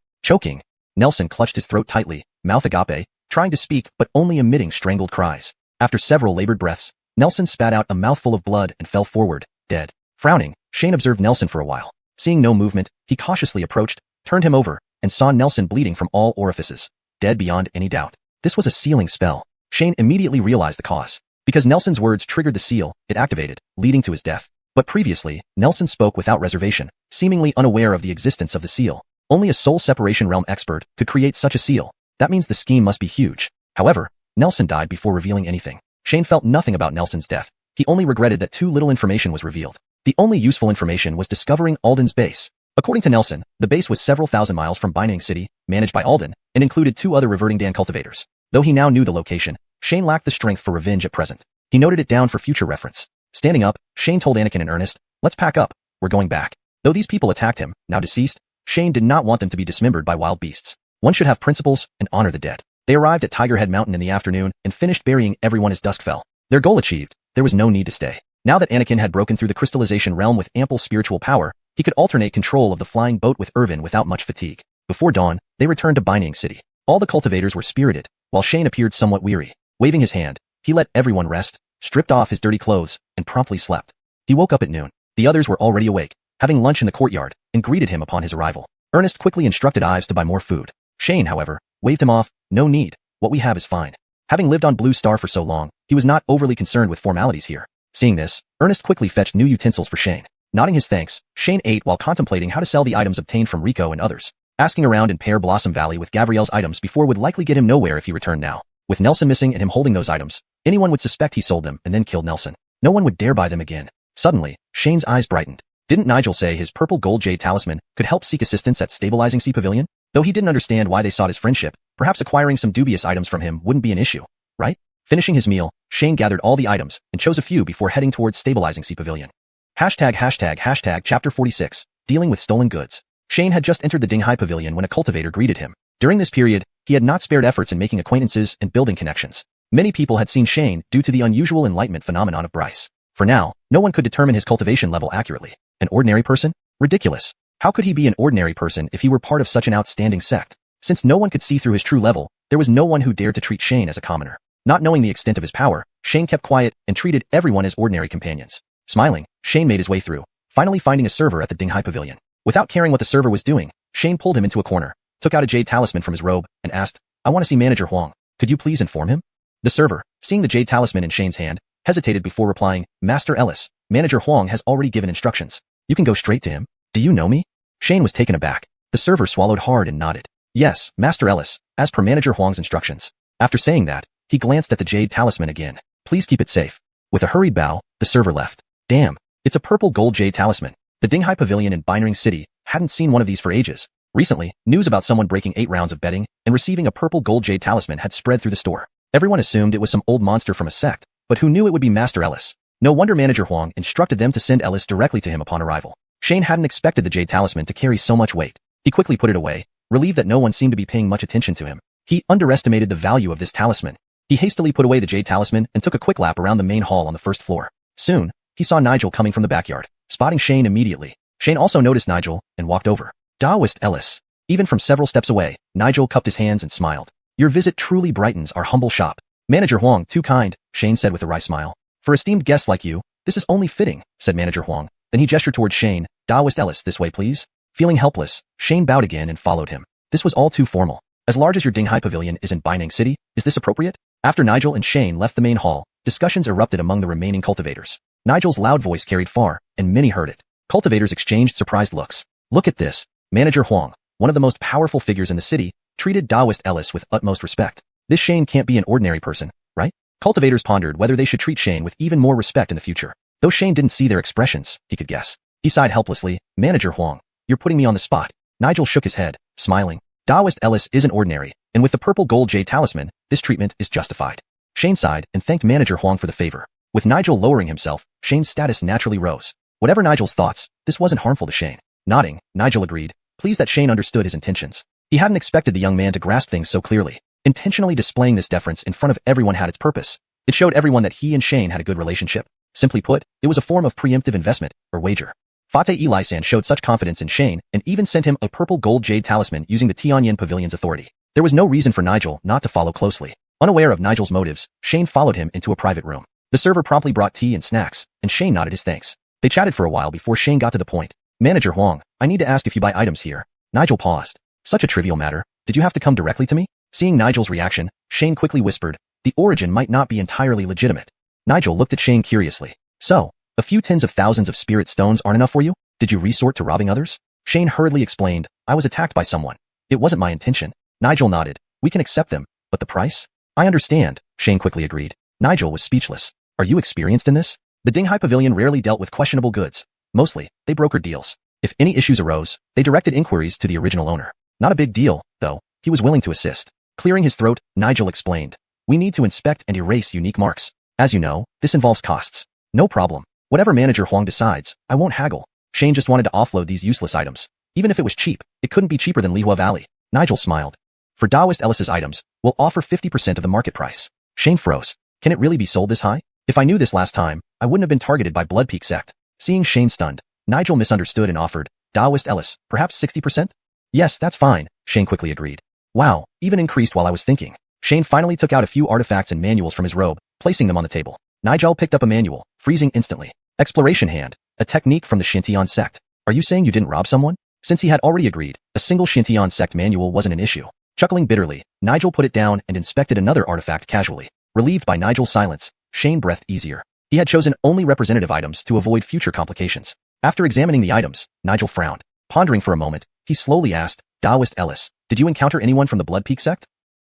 Nelson clutched his throat tightly, mouth agape, trying to speak but only emitting strangled cries. After several labored breaths, Nelson spat out a mouthful of blood and fell forward, dead. Frowning, Shane observed Nelson for a while. Seeing no movement, he cautiously approached, turned him over, and saw Nelson bleeding from all orifices. Dead beyond any doubt. This was a sealing spell. Shane immediately realized the cause. Because Nelson's words triggered the seal, it activated, leading to his death. But previously, Nelson spoke without reservation, seemingly unaware of the existence of the seal. Only a soul separation realm expert could create such a seal. That means the scheme must be huge. However, Nelson died before revealing anything. Shane felt nothing about Nelson's death. He only regretted that too little information was revealed. The only useful information was discovering Alden's base. According to Nelson, the base was several thousand miles from Binang City, managed by Alden, and included 2 other reverting Dan cultivators. Though he now knew the location, Shane lacked the strength for revenge at present. He noted it down for future reference. Standing up, Shane told Anakin and Ernest, "Let's pack up. We're going back." Though these people attacked him, now deceased, Shane did not want them to be dismembered by wild beasts. One should have principles and honor the dead. They arrived at Tigerhead Mountain in the afternoon and finished burying everyone as dusk fell. Their goal achieved, there was no need to stay. Now that Anakin had broken through the crystallization realm with ample spiritual power, he could alternate control of the flying boat with Irvin without much fatigue. Before dawn, they returned to Binding City. All the cultivators were spirited, while Shane appeared somewhat weary. Waving his hand, he let everyone rest, stripped off his dirty clothes, and promptly slept. He woke up at noon. The others were already awake, having lunch in the courtyard, and greeted him upon his arrival. Ernest quickly instructed Ives to buy more food. Shane, however, waved him off. No need. What we have is fine. Having lived on Blue Star for so long, he was not overly concerned with formalities here. Seeing this, Ernest quickly fetched new utensils for Shane. Nodding his thanks, Shane ate while contemplating how to sell the items obtained from Rico and others. Asking around in Pear Blossom Valley with Gavriel's items before would likely get him nowhere if he returned now. With Nelson missing and him holding those items, anyone would suspect he sold them and then killed Nelson. No one would dare buy them again. Suddenly, Shane's eyes brightened. Didn't Nigel say his purple gold jade talisman could help seek assistance at stabilizing Sea Pavilion? Though he didn't understand why they sought his friendship, perhaps acquiring some dubious items from him wouldn't be an issue, right? Finishing his meal, Shane gathered all the items and chose a few before heading towards stabilizing Sea Pavilion. Chapter 46, Dealing with Stolen Goods. Shane had just entered the Dinghai Pavilion when a cultivator greeted him. During this period, he had not spared efforts in making acquaintances and building connections. Many people had seen Shane due to the unusual enlightenment phenomenon of Bryce. For now, no one could determine his cultivation level accurately. An ordinary person? Ridiculous. How could he be an ordinary person if he were part of such an outstanding sect? Since no one could see through his true level, there was no one who dared to treat Shane as a commoner. Not knowing the extent of his power, Shane kept quiet and treated everyone as ordinary companions. Smiling, Shane made his way through, finally finding a server at the Dinghai Pavilion. Without caring what the server was doing, Shane pulled him into a corner, took out a jade talisman from his robe, and asked, "I want to see Manager Huang. Could you please inform him?" The server, seeing the jade talisman in Shane's hand, hesitated before replying, "Master Ellis, Manager Huang has already given instructions. You can go straight to him." "Do you know me?" Shane was taken aback. The server swallowed hard and nodded. "Yes, Master Ellis, as per Manager Huang's instructions." After saying that, he glanced at the jade talisman again. "Please keep it safe." With a hurried bow, the server left. Damn, it's a purple gold jade talisman. The Dinghai Pavilion in Binding City hadn't seen one of these for ages. Recently, news about someone breaking 8 rounds of betting and receiving a purple gold jade talisman had spread through the store. Everyone assumed it was some old monster from a sect, but who knew it would be Master Ellis? No wonder Manager Huang instructed them to send Ellis directly to him upon arrival. Shane hadn't expected the jade talisman to carry so much weight. He quickly put it away, relieved that no one seemed to be paying much attention to him. He underestimated the value of this talisman. He hastily put away the jade talisman and took a quick lap around the main hall on the first floor. Soon, he saw Nigel coming from the backyard, spotting Shane immediately. Shane also noticed Nigel and walked over. "Daoist Ellis." Even from several steps away, Nigel cupped his hands and smiled. "Your visit truly brightens our humble shop." "Manager Huang, too kind," Shane said with a wry smile. "For esteemed guests like you, this is only fitting," said Manager Huang. Then he gestured towards Shane. "Daoist Ellis, this way please." Feeling helpless, Shane bowed again and followed him. This was all too formal. "As large as your Dinghai Pavilion is in Binding City, is this appropriate?" After Nigel and Shane left the main hall, discussions erupted among the remaining cultivators. Nigel's loud voice carried far, and many heard it. Cultivators exchanged surprised looks. "Look at this." Manager Huang, one of the most powerful figures in the city, treated Daoist Ellis with utmost respect. This Shane can't be an ordinary person, right? Cultivators pondered whether they should treat Shane with even more respect in the future. Though Shane didn't see their expressions, he could guess. He sighed helplessly. "Manager Huang, you're putting me on the spot." Nigel shook his head, smiling. "Daoist Ellis isn't ordinary, and with the purple gold jade talisman, this treatment is justified." Shane sighed and thanked Manager Huang for the favor. With Nigel lowering himself, Shane's status naturally rose. Whatever Nigel's thoughts, this wasn't harmful to Shane. Nodding, Nigel agreed, pleased that Shane understood his intentions. He hadn't expected the young man to grasp things so clearly. Intentionally displaying this deference in front of everyone had its purpose. It showed everyone that he and Shane had a good relationship. Simply put, it was a form of preemptive investment, or wager. Fateh Elisan showed such confidence in Shane and even sent him a purple gold jade talisman using the Tianyan Pavilion's authority. There was no reason for Nigel not to follow closely. Unaware of Nigel's motives, Shane followed him into a private room. The server promptly brought tea and snacks, and Shane nodded his thanks. They chatted for a while before Shane got to the point. "Manager Huang, I need to ask if you buy items here." Nigel paused. "Such a trivial matter. Did you have to come directly to me?" Seeing Nigel's reaction, Shane quickly whispered, "The origin might not be entirely legitimate." Nigel looked at Shane curiously. "So, a few tens of thousands of spirit stones aren't enough for you? Did you resort to robbing others?" Shane hurriedly explained, "I was attacked by someone. It wasn't my intention." Nigel nodded. "We can accept them, but the price?" "I understand," Shane quickly agreed. Nigel was speechless. "Are you experienced in this?" The Dinghai Pavilion rarely dealt with questionable goods. Mostly, they brokered deals. If any issues arose, they directed inquiries to the original owner. Not a big deal, though. He was willing to assist. Clearing his throat, Nigel explained, "We need to inspect and erase unique marks. As you know, this involves costs." "No problem. Whatever Manager Huang decides, I won't haggle." Shane just wanted to offload these useless items. Even if it was cheap, it couldn't be cheaper than Lihua Valley. Nigel smiled. "For Daoist Ellis's items, we'll offer 50% of the market price." Shane froze. "Can it really be sold this high?" If I knew this last time, I wouldn't have been targeted by Blood Peak sect. Seeing Shane stunned, Nigel misunderstood and offered, Daoist Ellis, perhaps 60%? Yes, that's fine, Shane quickly agreed. Wow, even increased while I was thinking. Shane finally took out a few artifacts and manuals from his robe, placing them on the table. Nigel picked up a manual, freezing instantly. Exploration Hand, a technique from the Xiuxian sect. Are you saying you didn't rob someone? Since he had already agreed, a single Xiuxian sect manual wasn't an issue. Chuckling bitterly, Nigel put it down and inspected another artifact casually. Relieved by Nigel's silence, Shane breathed easier. He had chosen only representative items to avoid future complications. After examining the items, Nigel frowned. Pondering for a moment, he slowly asked, Daoist Ellis, did you encounter anyone from the Blood Peak sect?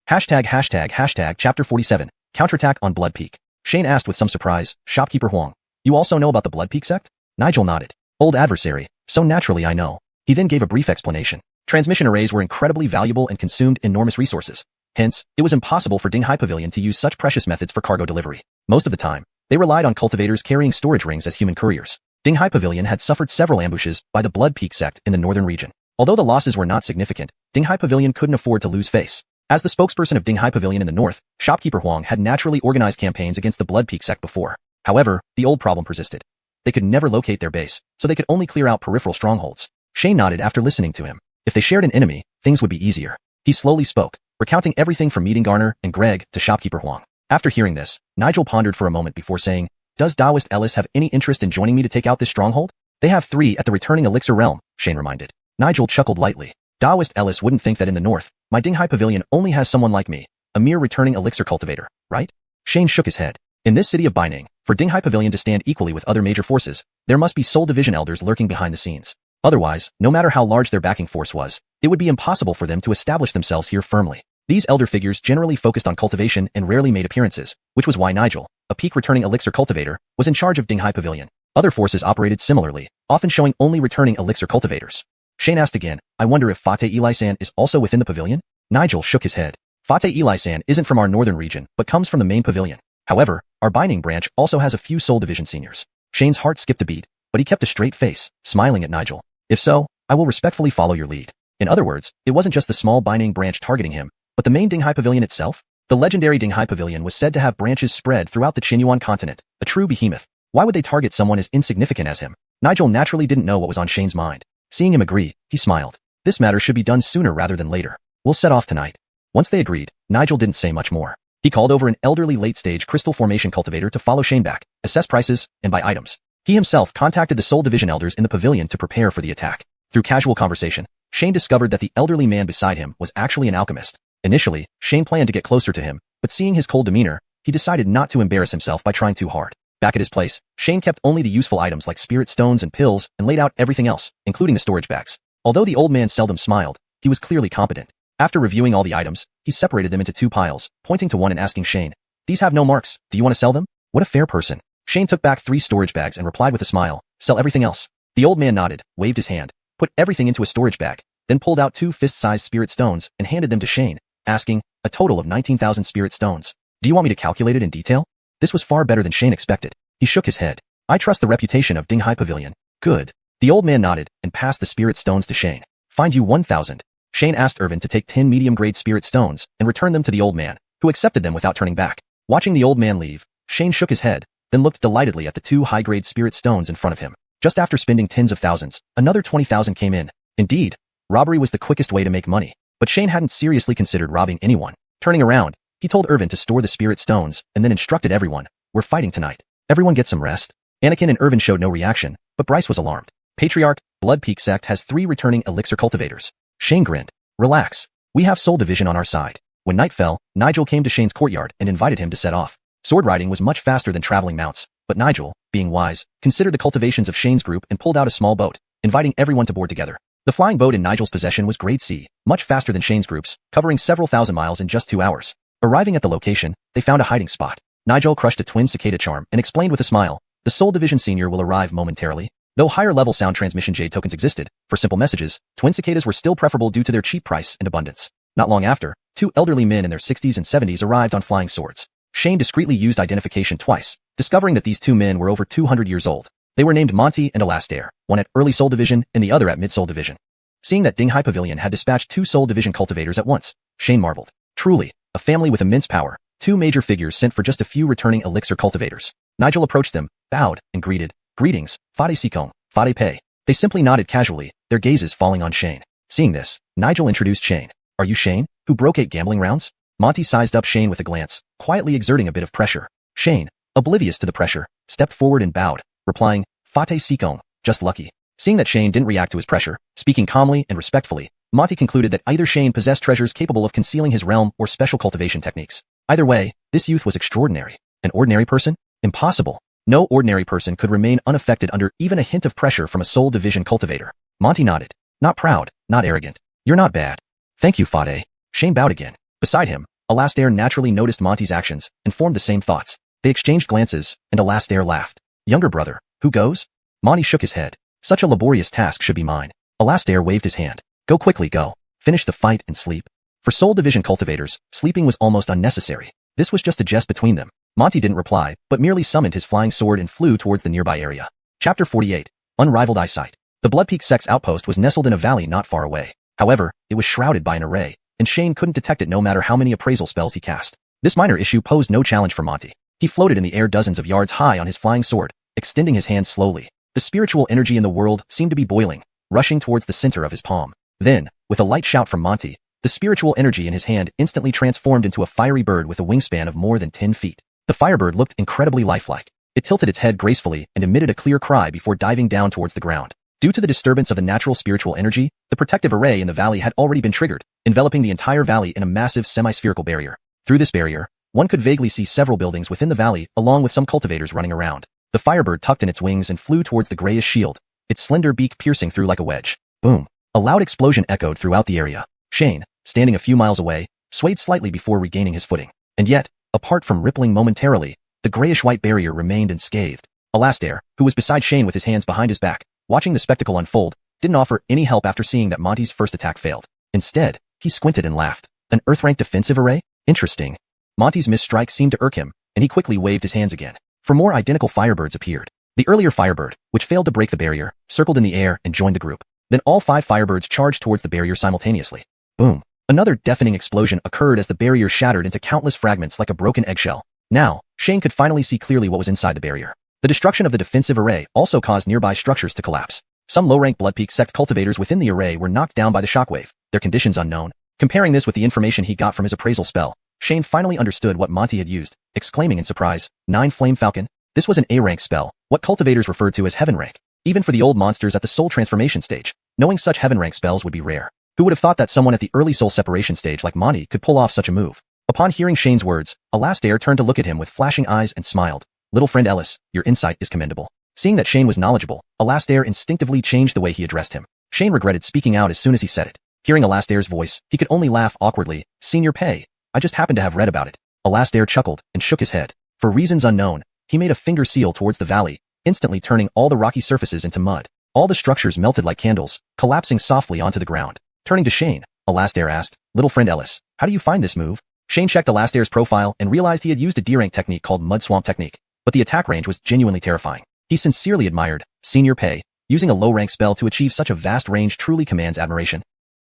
##### Chapter 47, Counterattack on Blood Peak. Shane asked with some surprise, Shopkeeper Huang, you also know about the Blood Peak sect? Nigel nodded. Old adversary, so naturally I know. He then gave a brief explanation. Transmission arrays were incredibly valuable and consumed enormous resources. Hence, it was impossible for Dinghai Pavilion to use such precious methods for cargo delivery. Most of the time, they relied on cultivators carrying storage rings as human couriers. Dinghai Pavilion had suffered several ambushes by the Blood Peak sect in the northern region. Although the losses were not significant, Dinghai Pavilion couldn't afford to lose face. As the spokesperson of Dinghai Pavilion in the north, Shopkeeper Huang had naturally organized campaigns against the Blood Peak sect before. However, the old problem persisted. They could never locate their base, so they could only clear out peripheral strongholds. Shane nodded after listening to him. If they shared an enemy, things would be easier. He slowly spoke, recounting everything from meeting Garner and Greg to Shopkeeper Huang. After hearing this, Nigel pondered for a moment before saying, does Daoist Ellis have any interest in joining me to take out this stronghold? They have 3 at the returning Elixir Realm, Shane reminded. Nigel chuckled lightly. Daoist Ellis wouldn't think that in the north, my Dinghai Pavilion only has someone like me, a mere returning elixir cultivator, right? Shane shook his head. In this city of Baining, for Dinghai Pavilion to stand equally with other major forces, there must be Soul Division elders lurking behind the scenes. Otherwise, no matter how large their backing force was, it would be impossible for them to establish themselves here firmly. These elder figures generally focused on cultivation and rarely made appearances, which was why Nigel, a peak returning elixir cultivator, was in charge of Dinghai Pavilion. Other forces operated similarly, often showing only returning elixir cultivators. Shane asked again, I wonder if Fateh Elisan is also within the pavilion? Nigel shook his head. Fateh Elisan isn't from our northern region, but comes from the main pavilion. However, our Binding branch also has a few Soul Division seniors. Shane's heart skipped a beat, but he kept a straight face, smiling at Nigel. If so, I will respectfully follow your lead. In other words, it wasn't just the small Binding branch targeting him, but the main Dinghai Pavilion itself? The legendary Dinghai Pavilion was said to have branches spread throughout the Xuanhuan continent, a true behemoth. Why would they target someone as insignificant as him? Nigel naturally didn't know what was on Shane's mind. Seeing him agree, he smiled. This matter should be done sooner rather than later. We'll set off tonight. Once they agreed, Nigel didn't say much more. He called over an elderly late-stage crystal formation cultivator to follow Shane back, assess prices, and buy items. He himself contacted the Soul Division elders in the pavilion to prepare for the attack. Through casual conversation, Shane discovered that the elderly man beside him was actually an alchemist. Initially, Shane planned to get closer to him, but seeing his cold demeanor, he decided not to embarrass himself by trying too hard. Back at his place, Shane kept only the useful items like spirit stones and pills and laid out everything else, including the storage bags. Although the old man seldom smiled, he was clearly competent. After reviewing all the items, he separated them into 2 piles, pointing to one and asking Shane, these have no marks, do you want to sell them? What a fair person. Shane took back 3 storage bags and replied with a smile, sell everything else. The old man nodded, waved his hand, put everything into a storage bag, then pulled out 2 fist-sized spirit stones and handed them to Shane, asking, a total of 19,000 spirit stones. Do you want me to calculate it in detail? This was far better than Shane expected. He shook his head. I trust the reputation of Dinghai Pavilion. Good. The old man nodded and passed the spirit stones to Shane. Find you 1,000. Shane asked Irvin to take 10 medium-grade spirit stones and return them to the old man, who accepted them without turning back. Watching the old man leave, Shane shook his head, then looked delightedly at the 2 high-grade spirit stones in front of him. Just after spending tens of thousands, another 20,000 came in. Indeed, robbery was the quickest way to make money, but Shane hadn't seriously considered robbing anyone. Turning around, he told Irvin to store the spirit stones and then instructed everyone, we're fighting tonight. Everyone get some rest. Anakin and Irvin showed no reaction, but Bryce was alarmed. Patriarch, Blood Peak sect has 3 returning elixir cultivators. Shane grinned. Relax. We have Soul Division on our side. When night fell, Nigel came to Shane's courtyard and invited him to set off. Sword riding was much faster than traveling mounts, but Nigel, being wise, considered the cultivations of Shane's group and pulled out a small boat, inviting everyone to board together. The flying boat in Nigel's possession was Grade C, much faster than Shane's group's, covering several thousand miles in just 2 hours. Arriving at the location, they found a hiding spot. Nigel crushed a twin cicada charm and explained with a smile, the Soul Division Senior will arrive momentarily. Though higher-level sound transmission Jade tokens existed, for simple messages, twin cicadas were still preferable due to their cheap price and abundance. Not long after, 2 elderly men in their 60s and 70s arrived on flying swords. Shane discreetly used identification twice, discovering that these 2 men were over 200 years old. They were named Monty and Alastair, one at Early Soul Division and the other at Mid Soul Division. Seeing that Dinghai Pavilion had dispatched 2 Soul Division cultivators at once, Shane marveled. Truly, a family with immense power, two major figures sent for just a few returning elixir cultivators. Nigel approached them, bowed, and greeted. Greetings, Fade Sikong, Fade Pei. They simply nodded casually, their gazes falling on Shane. Seeing this, Nigel introduced Shane. Are you Shane, who broke 8 gambling rounds? Monty sized up Shane with a glance, quietly exerting a bit of pressure. Shane, oblivious to the pressure, stepped forward and bowed, replying, Fate Sikong, just lucky. Seeing that Shane didn't react to his pressure, speaking calmly and respectfully, Monty concluded that either Shane possessed treasures capable of concealing his realm or special cultivation techniques. Either way, this youth was extraordinary. An ordinary person? Impossible. No ordinary person could remain unaffected under even a hint of pressure from a soul division cultivator. Monty nodded. Not proud, not arrogant. You're not bad. Thank you, Fade. Shane bowed again. Beside him, Alastair naturally noticed Monty's actions and formed the same thoughts. They exchanged glances, and Alastair laughed. Younger brother, who goes? Monty shook his head. Such a laborious task should be mine. Alastair waved his hand. Go quickly, go. Finish the fight and sleep. For soul division cultivators, sleeping was almost unnecessary. This was just a jest between them. Monty didn't reply, but merely summoned his flying sword and flew towards the nearby area. Chapter 48. Unrivaled Eyesight. The Bloodpeak sect's outpost was nestled in a valley not far away. However, it was shrouded by an array, and Shane couldn't detect it no matter how many appraisal spells he cast. This minor issue posed no challenge for Monty. He floated in the air dozens of yards high on his flying sword, extending his hand slowly. The spiritual energy in the world seemed to be boiling, rushing towards the center of his palm. Then, with a light shout from Monty, the spiritual energy in his hand instantly transformed into a fiery bird with a wingspan of more than 10 feet. The firebird looked incredibly lifelike. It tilted its head gracefully and emitted a clear cry before diving down towards the ground. Due to the disturbance of the natural spiritual energy, the protective array in the valley had already been triggered, enveloping the entire valley in a massive semi-spherical barrier. Through this barrier, one could vaguely see several buildings within the valley along with some cultivators running around. The firebird tucked in its wings and flew towards the grayish shield, its slender beak piercing through like a wedge. Boom. A loud explosion echoed throughout the area. Shane, standing a few miles away, swayed slightly before regaining his footing. And yet, apart from rippling momentarily, the grayish-white barrier remained unscathed. Alastair, who was beside Shane with his hands behind his back, watching the spectacle unfold, didn't offer any help after seeing that Monty's first attack failed. Instead, he squinted and laughed. An Earth-rank defensive array? Interesting. Monty's missed strike seemed to irk him, and he quickly waved his hands again. 4 more identical firebirds appeared. The earlier firebird, which failed to break the barrier, circled in the air and joined the group. Then all 5 firebirds charged towards the barrier simultaneously. Boom. Another deafening explosion occurred as the barrier shattered into countless fragments like a broken eggshell. Now, Shane could finally see clearly what was inside the barrier. The destruction of the defensive array also caused nearby structures to collapse. Some low-rank Bloodpeak sect cultivators within the array were knocked down by the shockwave, their conditions unknown. Comparing this with the information he got from his appraisal spell, Shane finally understood what Monty had used, exclaiming in surprise, 9 Flame Falcon? This was an A-rank spell, what cultivators referred to as heaven rank. Even for the old monsters at the soul transformation stage, knowing such heaven rank spells would be rare. Who would have thought that someone at the early soul separation stage like Monty could pull off such a move? Upon hearing Shane's words, Alastair turned to look at him with flashing eyes and smiled. Little friend Ellis, your insight is commendable. Seeing that Shane was knowledgeable, Alastair instinctively changed the way he addressed him. Shane regretted speaking out as soon as he said it. Hearing Alastair's voice, he could only laugh awkwardly. Senior Pei, I just happened to have read about it. Alastair chuckled and shook his head. For reasons unknown, he made a finger seal towards the valley, instantly turning all the rocky surfaces into mud. All the structures melted like candles, collapsing softly onto the ground. Turning to Shane, Alastair asked, Little friend Ellis, how do you find this move? Shane checked Alastair's profile and realized he had used a D-rank technique called Mud Swamp Technique, but the attack range was genuinely terrifying. He sincerely admired, Senior Pei, using a low-rank spell to achieve such a vast range truly commands admiration.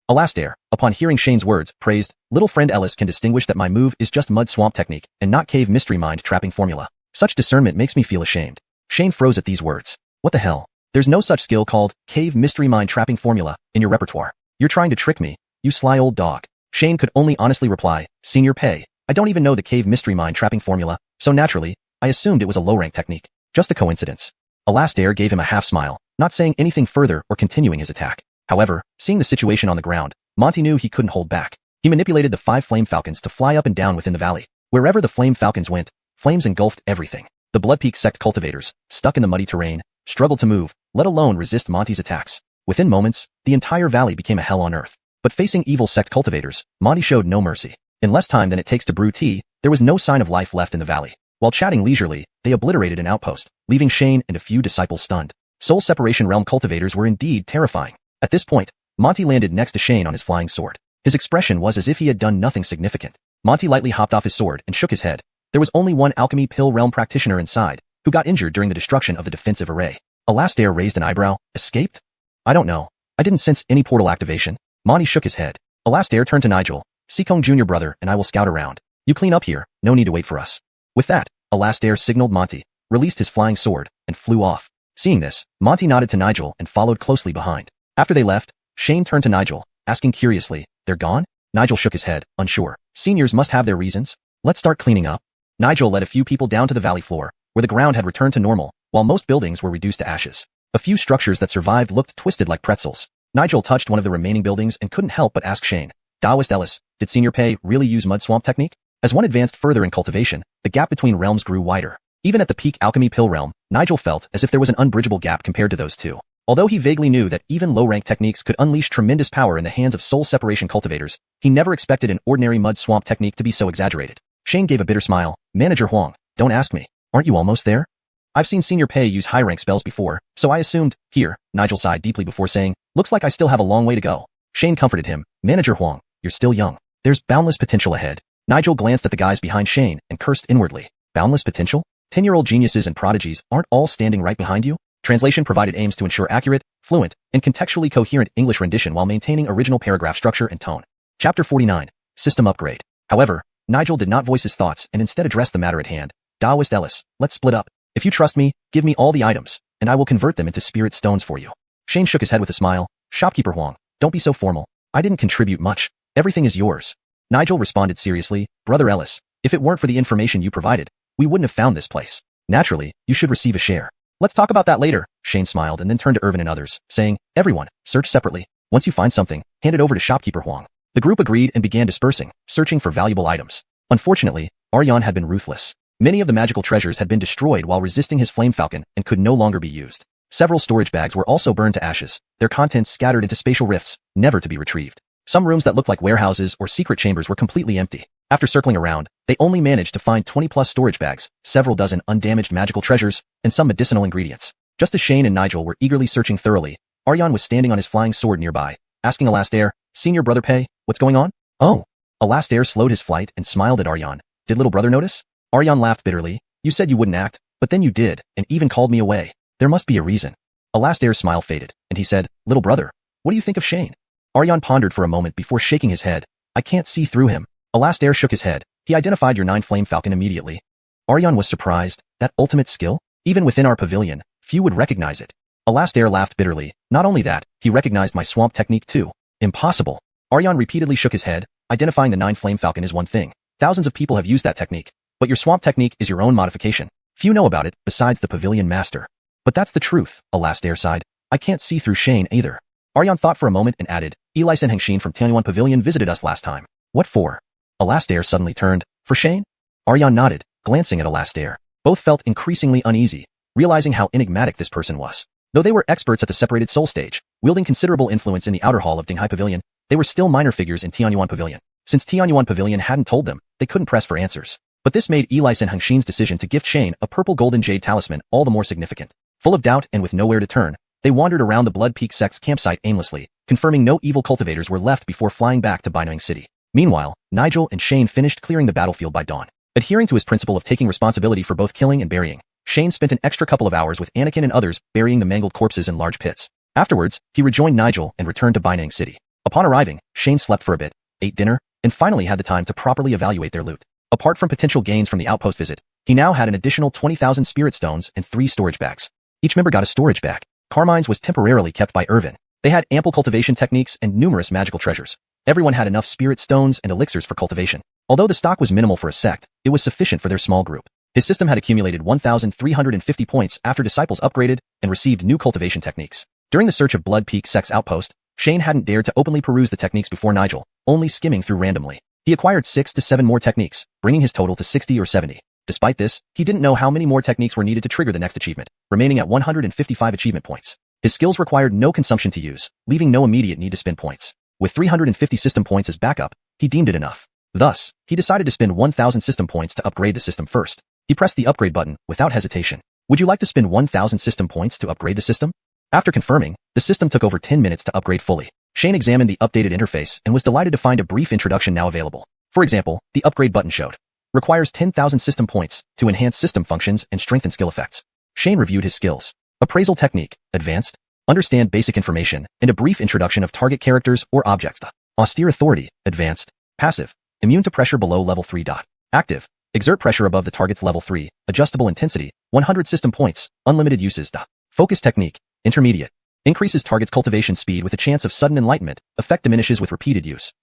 Alastair, upon hearing Shane's words, praised, Little friend Ellis can distinguish that my move is just Mud Swamp Technique and not Cave Mystery Mind Trapping Formula. Such discernment makes me feel ashamed. Shane froze at these words. What the hell? There's no such skill called Cave Mystery Mind Trapping Formula in your repertoire. You're trying to trick me, you sly old dog. Shane could only honestly reply, Senior Pei, I don't even know the Cave Mystery Mind Trapping Formula, so naturally, I assumed it was a low-rank technique. Just a coincidence. Alastair gave him a half-smile, not saying anything further or continuing his attack. However, seeing the situation on the ground, Monty knew he couldn't hold back. He manipulated the 5 Flame Falcons to fly up and down within the valley. Wherever the Flame Falcons went, flames engulfed everything. The Bloodpeak sect cultivators, stuck in the muddy terrain, struggled to move, let alone resist Monty's attacks. Within moments, the entire valley became a hell on earth. But facing evil sect cultivators, Monty showed no mercy. In less time than it takes to brew tea, there was no sign of life left in the valley. While chatting leisurely, they obliterated an outpost, leaving Shane and a few disciples stunned. Soul Separation Realm cultivators were indeed terrifying. At this point, Monty landed next to Shane on his flying sword. His expression was as if he had done nothing significant. Monty lightly hopped off his sword and shook his head. There was only one alchemy pill realm practitioner inside, who got injured during the destruction of the defensive array. Alastair raised an eyebrow. Escaped? I don't know. I didn't sense any portal activation. Monty shook his head. Alastair turned to Nigel. Sikong Jr. brother and I will scout around. You clean up here, no need to wait for us. With that, Alastair signaled Monty, released his flying sword, and flew off. Seeing this, Monty nodded to Nigel and followed closely behind. After they left, Shane turned to Nigel, asking curiously, "They're gone?" Nigel shook his head, unsure. Seniors must have their reasons. Let's start cleaning up. Nigel led a few people down to the valley floor, where the ground had returned to normal, while most buildings were reduced to ashes. A few structures that survived looked twisted like pretzels. Nigel touched one of the remaining buildings and couldn't help but ask Shane, "Daoist Ellis, did Senior Pei really use mud swamp technique?" As one advanced further in cultivation, the gap between realms grew wider. Even at the peak alchemy pill realm, Nigel felt as if there was an unbridgeable gap compared to those two. Although he vaguely knew that even low-rank techniques could unleash tremendous power in the hands of soul separation cultivators, he never expected an ordinary mud swamp technique to be so exaggerated. Shane gave a bitter smile. "Manager Huang, don't ask me. Aren't you almost there? I've seen Senior Pei use high-rank spells before, so I assumed." Here, Nigel sighed deeply before saying, "Looks like I still have a long way to go." Shane comforted him. "Manager Huang, you're still young. There's boundless potential ahead." Nigel glanced at the guys behind Shane and cursed inwardly. Boundless potential? 10-year-old geniuses and prodigies aren't all standing right behind you? Translation provided aims to ensure accurate, fluent, and contextually coherent English rendition while maintaining original paragraph structure and tone. Chapter 49. System Upgrade. However, Nigel did not voice his thoughts and instead addressed the matter at hand. "Daoist Ellis, let's split up. If you trust me, give me all the items, and I will convert them into spirit stones for you." Shane shook his head with a smile. "Shopkeeper Huang, don't be so formal. I didn't contribute much. Everything is yours." Nigel responded seriously, "Brother Ellis, if it weren't for the information you provided, we wouldn't have found this place. Naturally, you should receive a share." "Let's talk about that later." Shane smiled and then turned to Irvin and others, saying, "Everyone, search separately. Once you find something, hand it over to Shopkeeper Huang." The group agreed and began dispersing, searching for valuable items. Unfortunately, Aryan had been ruthless. Many of the magical treasures had been destroyed while resisting his flame falcon and could no longer be used. Several storage bags were also burned to ashes, their contents scattered into spatial rifts, never to be retrieved. Some rooms that looked like warehouses or secret chambers were completely empty. After circling around, they only managed to find 20-plus storage bags, several dozen undamaged magical treasures, and some medicinal ingredients. Just as Shane and Nigel were eagerly searching thoroughly, Aryan was standing on his flying sword nearby, asking Alastair, "Senior Brother Pei, what's going on?" "Oh." Alastair slowed his flight and smiled at Aryan. "Did little brother notice?" Aryan laughed bitterly. "You said you wouldn't act, but then you did, and even called me away. There must be a reason." Alastair's smile faded, and he said, "Little brother, what do you think of Shane?" Aryan pondered for a moment before shaking his head. "I can't see through him." Alastair shook his head. "He identified your 9 flame falcon immediately." Aryan was surprised. That ultimate skill? Even within our pavilion, few would recognize it. Alastair laughed bitterly. "Not only that, he recognized my swamp technique too." "Impossible." Aryan repeatedly shook his head. "Identifying the 9 flame falcon is one thing. Thousands of people have used that technique. But your swamp technique is your own modification. Few know about it, besides the pavilion master." "But that's the truth," Alastair sighed. "I can't see through Shane either." Aryan thought for a moment and added, "Isekai and Hengxin from Xuanhuan Pavilion visited us last time." "What for?" Alastair suddenly turned. "For Shane?" Aryan nodded, glancing at Alastair. Both felt increasingly uneasy, realizing how enigmatic this person was. Though they were experts at the separated soul stage, wielding considerable influence in the outer hall of Dinghai Pavilion, they were still minor figures in Tianyuan Pavilion. Since Tianyuan Pavilion hadn't told them, they couldn't press for answers. But this made Isekai and Hengxin's decision to gift Shane a purple golden jade talisman all the more significant. Full of doubt and with nowhere to turn, they wandered around the Blood Peak sect's campsite aimlessly, confirming no evil cultivators were left before flying back to Binang City. Meanwhile, Nigel and Shane finished clearing the battlefield by dawn. Adhering to his principle of taking responsibility for both killing and burying, Shane spent an extra couple of hours with Anakin and others burying the mangled corpses in large pits. Afterwards, he rejoined Nigel and returned to Binang City. Upon arriving, Shane slept for a bit, ate dinner, and finally had the time to properly evaluate their loot. Apart from potential gains from the outpost visit, he now had an additional 20,000 spirit stones and 3 storage bags. Each member got a storage bag. Carmine's was temporarily kept by Irvin. They had ample cultivation techniques and numerous magical treasures. Everyone had enough spirit stones and elixirs for cultivation. Although the stock was minimal for a sect, it was sufficient for their small group. His system had accumulated 1,350 points after disciples upgraded and received new cultivation techniques. During the search of Blood Peak sect's outpost, Shane hadn't dared to openly peruse the techniques before Nigel, only skimming through randomly. He acquired 6 to 7 more techniques, bringing his total to 60 or 70. Despite this, he didn't know how many more techniques were needed to trigger the next achievement, remaining at 155 achievement points. His skills required no consumption to use, leaving no immediate need to spend points. With 350 system points as backup, he deemed it enough. Thus, he decided to spend 1,000 system points to upgrade the system first. He pressed the upgrade button without hesitation. "Would you like to spend 1,000 system points to upgrade the system?" After confirming, the system took over 10 minutes to upgrade fully. Shane examined the updated interface and was delighted to find a brief introduction now available. For example, the upgrade button showed, "Requires 10,000 system points to enhance system functions and strengthen skill effects." Shane reviewed his skills. Appraisal technique, advanced. Understand basic information, and a brief introduction of target characters or objects. Austere authority, advanced. Passive. Immune to pressure below level 3. Active. Exert pressure above the target's level 3. Adjustable intensity. 100 system points. Unlimited uses. Focus technique. Intermediate. Increases target's cultivation speed with a chance of sudden enlightenment. Effect diminishes with repeated use.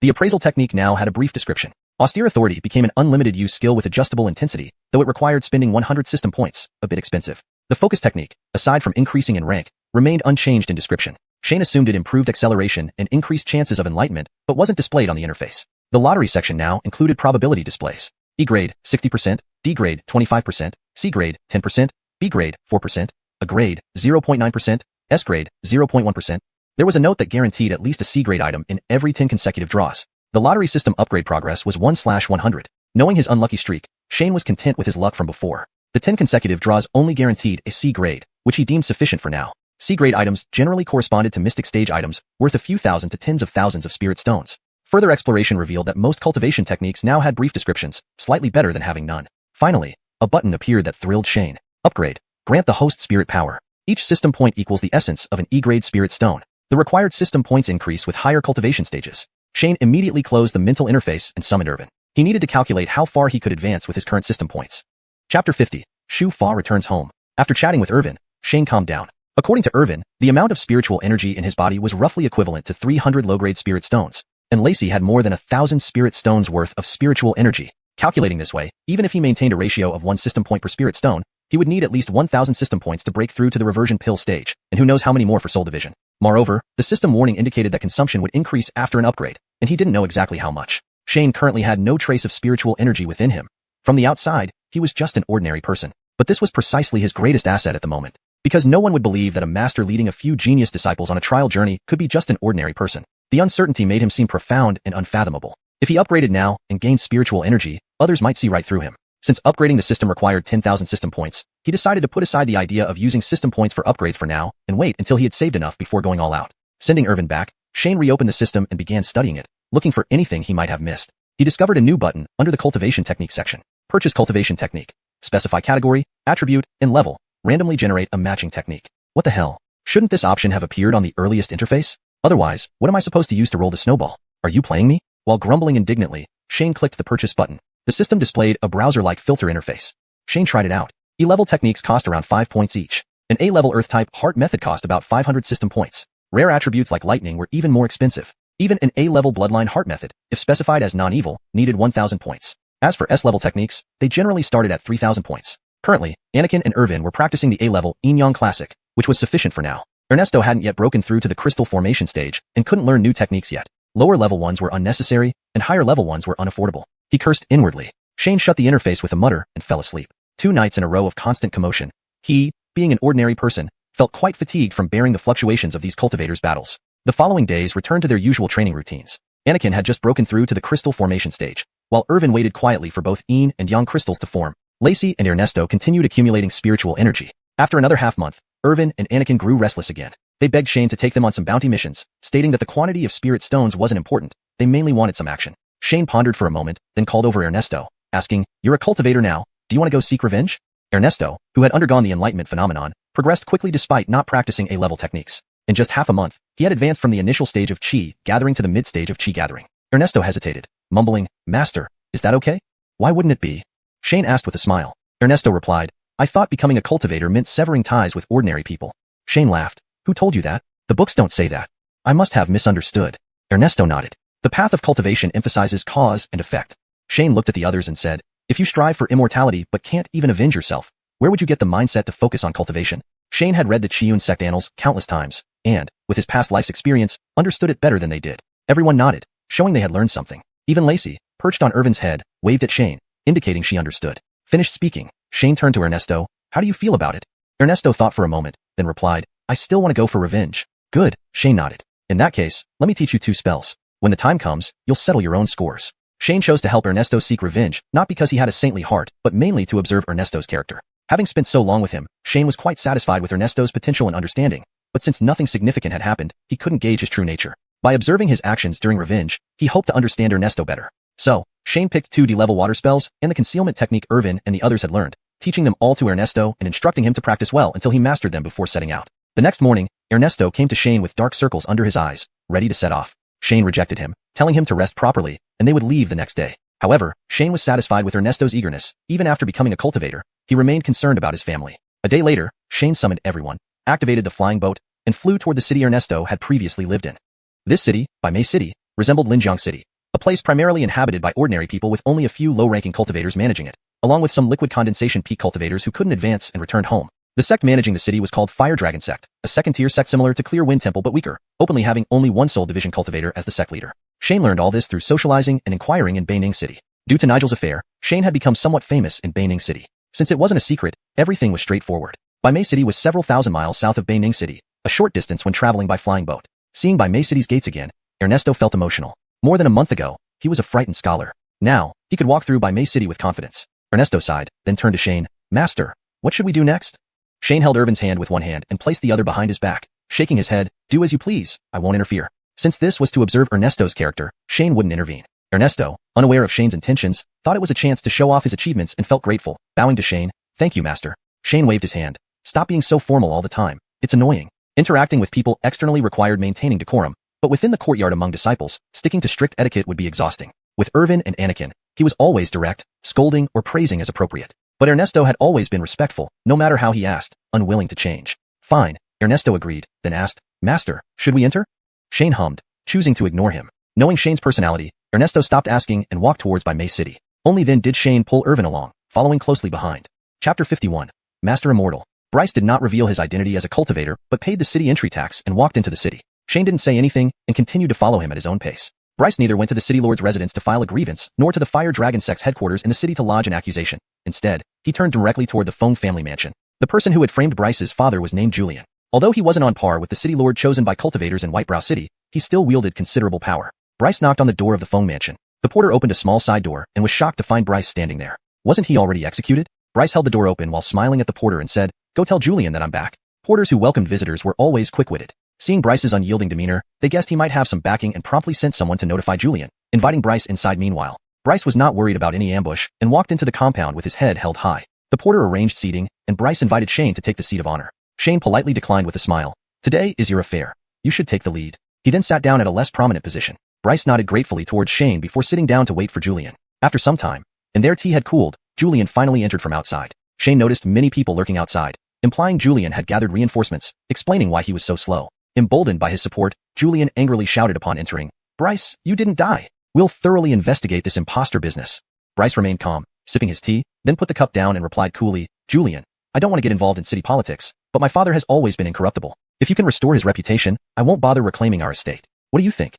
The appraisal technique now had a brief description. Austere authority became an unlimited use skill with adjustable intensity, though it required spending 100 system points, a bit expensive. The focus technique, aside from increasing in rank, remained unchanged in description. Shane assumed it improved acceleration and increased chances of enlightenment, but wasn't displayed on the interface. The lottery section now included probability displays. E grade, 60%, D grade, 25%, C grade, 10%, B grade, 4%, A grade, 0.9%, S grade, 0.1%. There was a note that guaranteed at least a C grade item in every 10 consecutive draws. The lottery system upgrade progress was 1/100. Knowing his unlucky streak, Shane was content with his luck from before. The 10 consecutive draws only guaranteed a C grade, which he deemed sufficient for now. C grade items generally corresponded to mystic stage items worth a few thousand to tens of thousands of spirit stones. Further exploration revealed that most cultivation techniques now had brief descriptions, slightly better than having none. Finally, a button appeared that thrilled Shane. Upgrade. Grant the host spirit power. Each system point equals the essence of an E-grade spirit stone. The required system points increase with higher cultivation stages. Shane immediately closed the mental interface and summoned Irvin. He needed to calculate how far he could advance with his current system points. Chapter 50. Xu returns home. After chatting with Irvin, Shane calmed down. According to Irvin, the amount of spiritual energy in his body was roughly equivalent to 300 low-grade spirit stones, and Lacey had more than 1,000 spirit stones worth of spiritual energy. Calculating this way, even if he maintained a ratio of 1 system point per spirit stone, he would need at least 1,000 system points to break through to the reversion pill stage, and who knows how many more for soul division. Moreover, the system warning indicated that consumption would increase after an upgrade, and he didn't know exactly how much. Shane currently had no trace of spiritual energy within him. From the outside, he was just an ordinary person. But this was precisely his greatest asset at the moment, because no one would believe that a master leading a few genius disciples on a trial journey could be just an ordinary person. The uncertainty made him seem profound and unfathomable. If he upgraded now and gained spiritual energy, others might see right through him. Since upgrading the system required 10,000 system points, he decided to put aside the idea of using system points for upgrades for now and wait until he had saved enough before going all out. Sending Irvin back, Shane reopened the system and began studying it, looking for anything he might have missed. He discovered a new button under the cultivation technique section. Purchase cultivation technique. Specify category, attribute, and level. Randomly generate a matching technique. What the hell? Shouldn't this option have appeared on the earliest interface? Otherwise, what am I supposed to use to roll the snowball? Are you playing me? While grumbling indignantly, Shane clicked the purchase button. The system displayed a browser-like filter interface. Shane tried it out. E-level techniques cost around 5 points each. An A-level Earth-type heart method cost about 500 system points. Rare attributes like lightning were even more expensive. Even an A-level bloodline heart method, if specified as non-evil, needed 1,000 points. As for S-level techniques, they generally started at 3,000 points. Currently, Anakin and Irvin were practicing the A-level Yin-Yang Classic, which was sufficient for now. Ernesto hadn't yet broken through to the crystal formation stage and couldn't learn new techniques yet. Lower-level ones were unnecessary, and higher-level ones were unaffordable. He cursed inwardly. Shane shut the interface with a mutter and fell asleep. 2 nights in a row of constant commotion. He, being an ordinary person, felt quite fatigued from bearing the fluctuations of these cultivators' battles. The following days returned to their usual training routines. Anakin had just broken through to the crystal formation stage, while Irvin waited quietly for both Yin and Yang crystals to form. Lacey and Ernesto continued accumulating spiritual energy. After another half-month, Irvin and Anakin grew restless again. They begged Shane to take them on some bounty missions, stating that the quantity of spirit stones wasn't important. They mainly wanted some action. Shane pondered for a moment, then called over Ernesto, asking, "You're a cultivator now. Do you want to go seek revenge?" Ernesto, who had undergone the enlightenment phenomenon, progressed quickly despite not practicing A-level techniques. In just half a month, he had advanced from the initial stage of Qi gathering to the mid-stage of Qi gathering. Ernesto hesitated, mumbling, "Master, is that okay?" "Why wouldn't it be?" Shane asked with a smile. Ernesto replied, "I thought becoming a cultivator meant severing ties with ordinary people." Shane laughed. "Who told you that? The books don't say that." "I must have misunderstood." Ernesto nodded. "The path of cultivation emphasizes cause and effect." Shane looked at the others and said, "If you strive for immortality but can't even avenge yourself, where would you get the mindset to focus on cultivation?" Shane had read the Qiyun sect annals countless times, and, with his past life's experience, understood it better than they did. Everyone nodded, showing they had learned something. Even Lacey, perched on Irvin's head, waved at Shane, indicating she understood. Finished speaking, Shane turned to Ernesto. "How do you feel about it?" Ernesto thought for a moment, then replied, "I still want to go for revenge." "Good," Shane nodded. "In that case, let me teach you 2 spells. When the time comes, you'll settle your own scores." Shane chose to help Ernesto seek revenge, not because he had a saintly heart, but mainly to observe Ernesto's character. Having spent so long with him, Shane was quite satisfied with Ernesto's potential and understanding, but since nothing significant had happened, he couldn't gauge his true nature. By observing his actions during revenge, he hoped to understand Ernesto better. So, Shane picked 2 D-level water spells and the concealment technique Irvin and the others had learned, teaching them all to Ernesto and instructing him to practice well until he mastered them before setting out. The next morning, Ernesto came to Shane with dark circles under his eyes, ready to set off. Shane rejected him, telling him to rest properly, and they would leave the next day. However, Shane was satisfied with Ernesto's eagerness. Even after becoming a cultivator, he remained concerned about his family. A day later, Shane summoned everyone, activated the flying boat, and flew toward the city Ernesto had previously lived in. This city, by May City, resembled Linjiang City, a place primarily inhabited by ordinary people with only a few low-ranking cultivators managing it, along with some liquid condensation peak cultivators who couldn't advance and returned home. The sect managing the city was called Fire Dragon Sect, a second-tier sect similar to Clear Wind Temple but weaker, openly having only one Soul Division cultivator as the sect leader. Shane learned all this through socializing and inquiring in Beining City. Due to Nigel's affair, Shane had become somewhat famous in Beining City. Since it wasn't a secret, everything was straightforward. Bai Mei City was several thousand miles south of Beining City, a short distance when traveling by flying boat. Seeing Bai Mei City's gates again, Ernesto felt emotional. More than a month ago, he was a frightened scholar. Now, he could walk through Bai Mei City with confidence. Ernesto sighed, then turned to Shane. Master, what should we do next? Shane held Irvin's hand with one hand and placed the other behind his back, shaking his head. Do as you please, I won't interfere. Since this was to observe Ernesto's character, Shane wouldn't intervene. Ernesto, unaware of Shane's intentions, thought it was a chance to show off his achievements and felt grateful, bowing to Shane. Thank you, master. Shane waved his hand. Stop being so formal all the time. It's annoying. Interacting with people externally required maintaining decorum, but within the courtyard among disciples, sticking to strict etiquette would be exhausting. With Irvin and Anakin, he was always direct, scolding or praising as appropriate. But Ernesto had always been respectful, no matter how he asked, unwilling to change. Fine, Ernesto agreed, then asked, Master, should we enter? Shane hummed, choosing to ignore him. Knowing Shane's personality, Ernesto stopped asking and walked towards Bai Mei City. Only then did Shane pull Irvin along, following closely behind. Chapter 51. Master Immortal. Bryce did not reveal his identity as a cultivator, but paid the city entry tax and walked into the city. Shane didn't say anything and continued to follow him at his own pace. Bryce neither went to the city lord's residence to file a grievance, nor to the Fire Dragon Sect's headquarters in the city to lodge an accusation. Instead, he turned directly toward the Feng family mansion. The person who had framed Bryce's father was named Julian. Although he wasn't on par with the city lord chosen by cultivators in Whitebrow City, he still wielded considerable power. Bryce knocked on the door of the Feng mansion. The porter opened a small side door and was shocked to find Bryce standing there. Wasn't he already executed? Bryce held the door open while smiling at the porter and said, Go tell Julian that I'm back. Porters who welcomed visitors were always quick-witted. Seeing Bryce's unyielding demeanor, they guessed he might have some backing and promptly sent someone to notify Julian, inviting Bryce inside meanwhile. Bryce was not worried about any ambush and walked into the compound with his head held high. The porter arranged seating, and Bryce invited Shane to take the seat of honor. Shane politely declined with a smile. Today is your affair. You should take the lead. He then sat down at a less prominent position. Bryce nodded gratefully towards Shane before sitting down to wait for Julian. After some time, and their tea had cooled, Julian finally entered from outside. Shane noticed many people lurking outside, implying Julian had gathered reinforcements, explaining why he was so slow. Emboldened by his support, Julian angrily shouted upon entering, Bryce, you didn't die. We'll thoroughly investigate this imposter business. Bryce remained calm, sipping his tea, then put the cup down and replied coolly, Julian, I don't want to get involved in city politics, but my father has always been incorruptible. If you can restore his reputation, I won't bother reclaiming our estate. What do you think?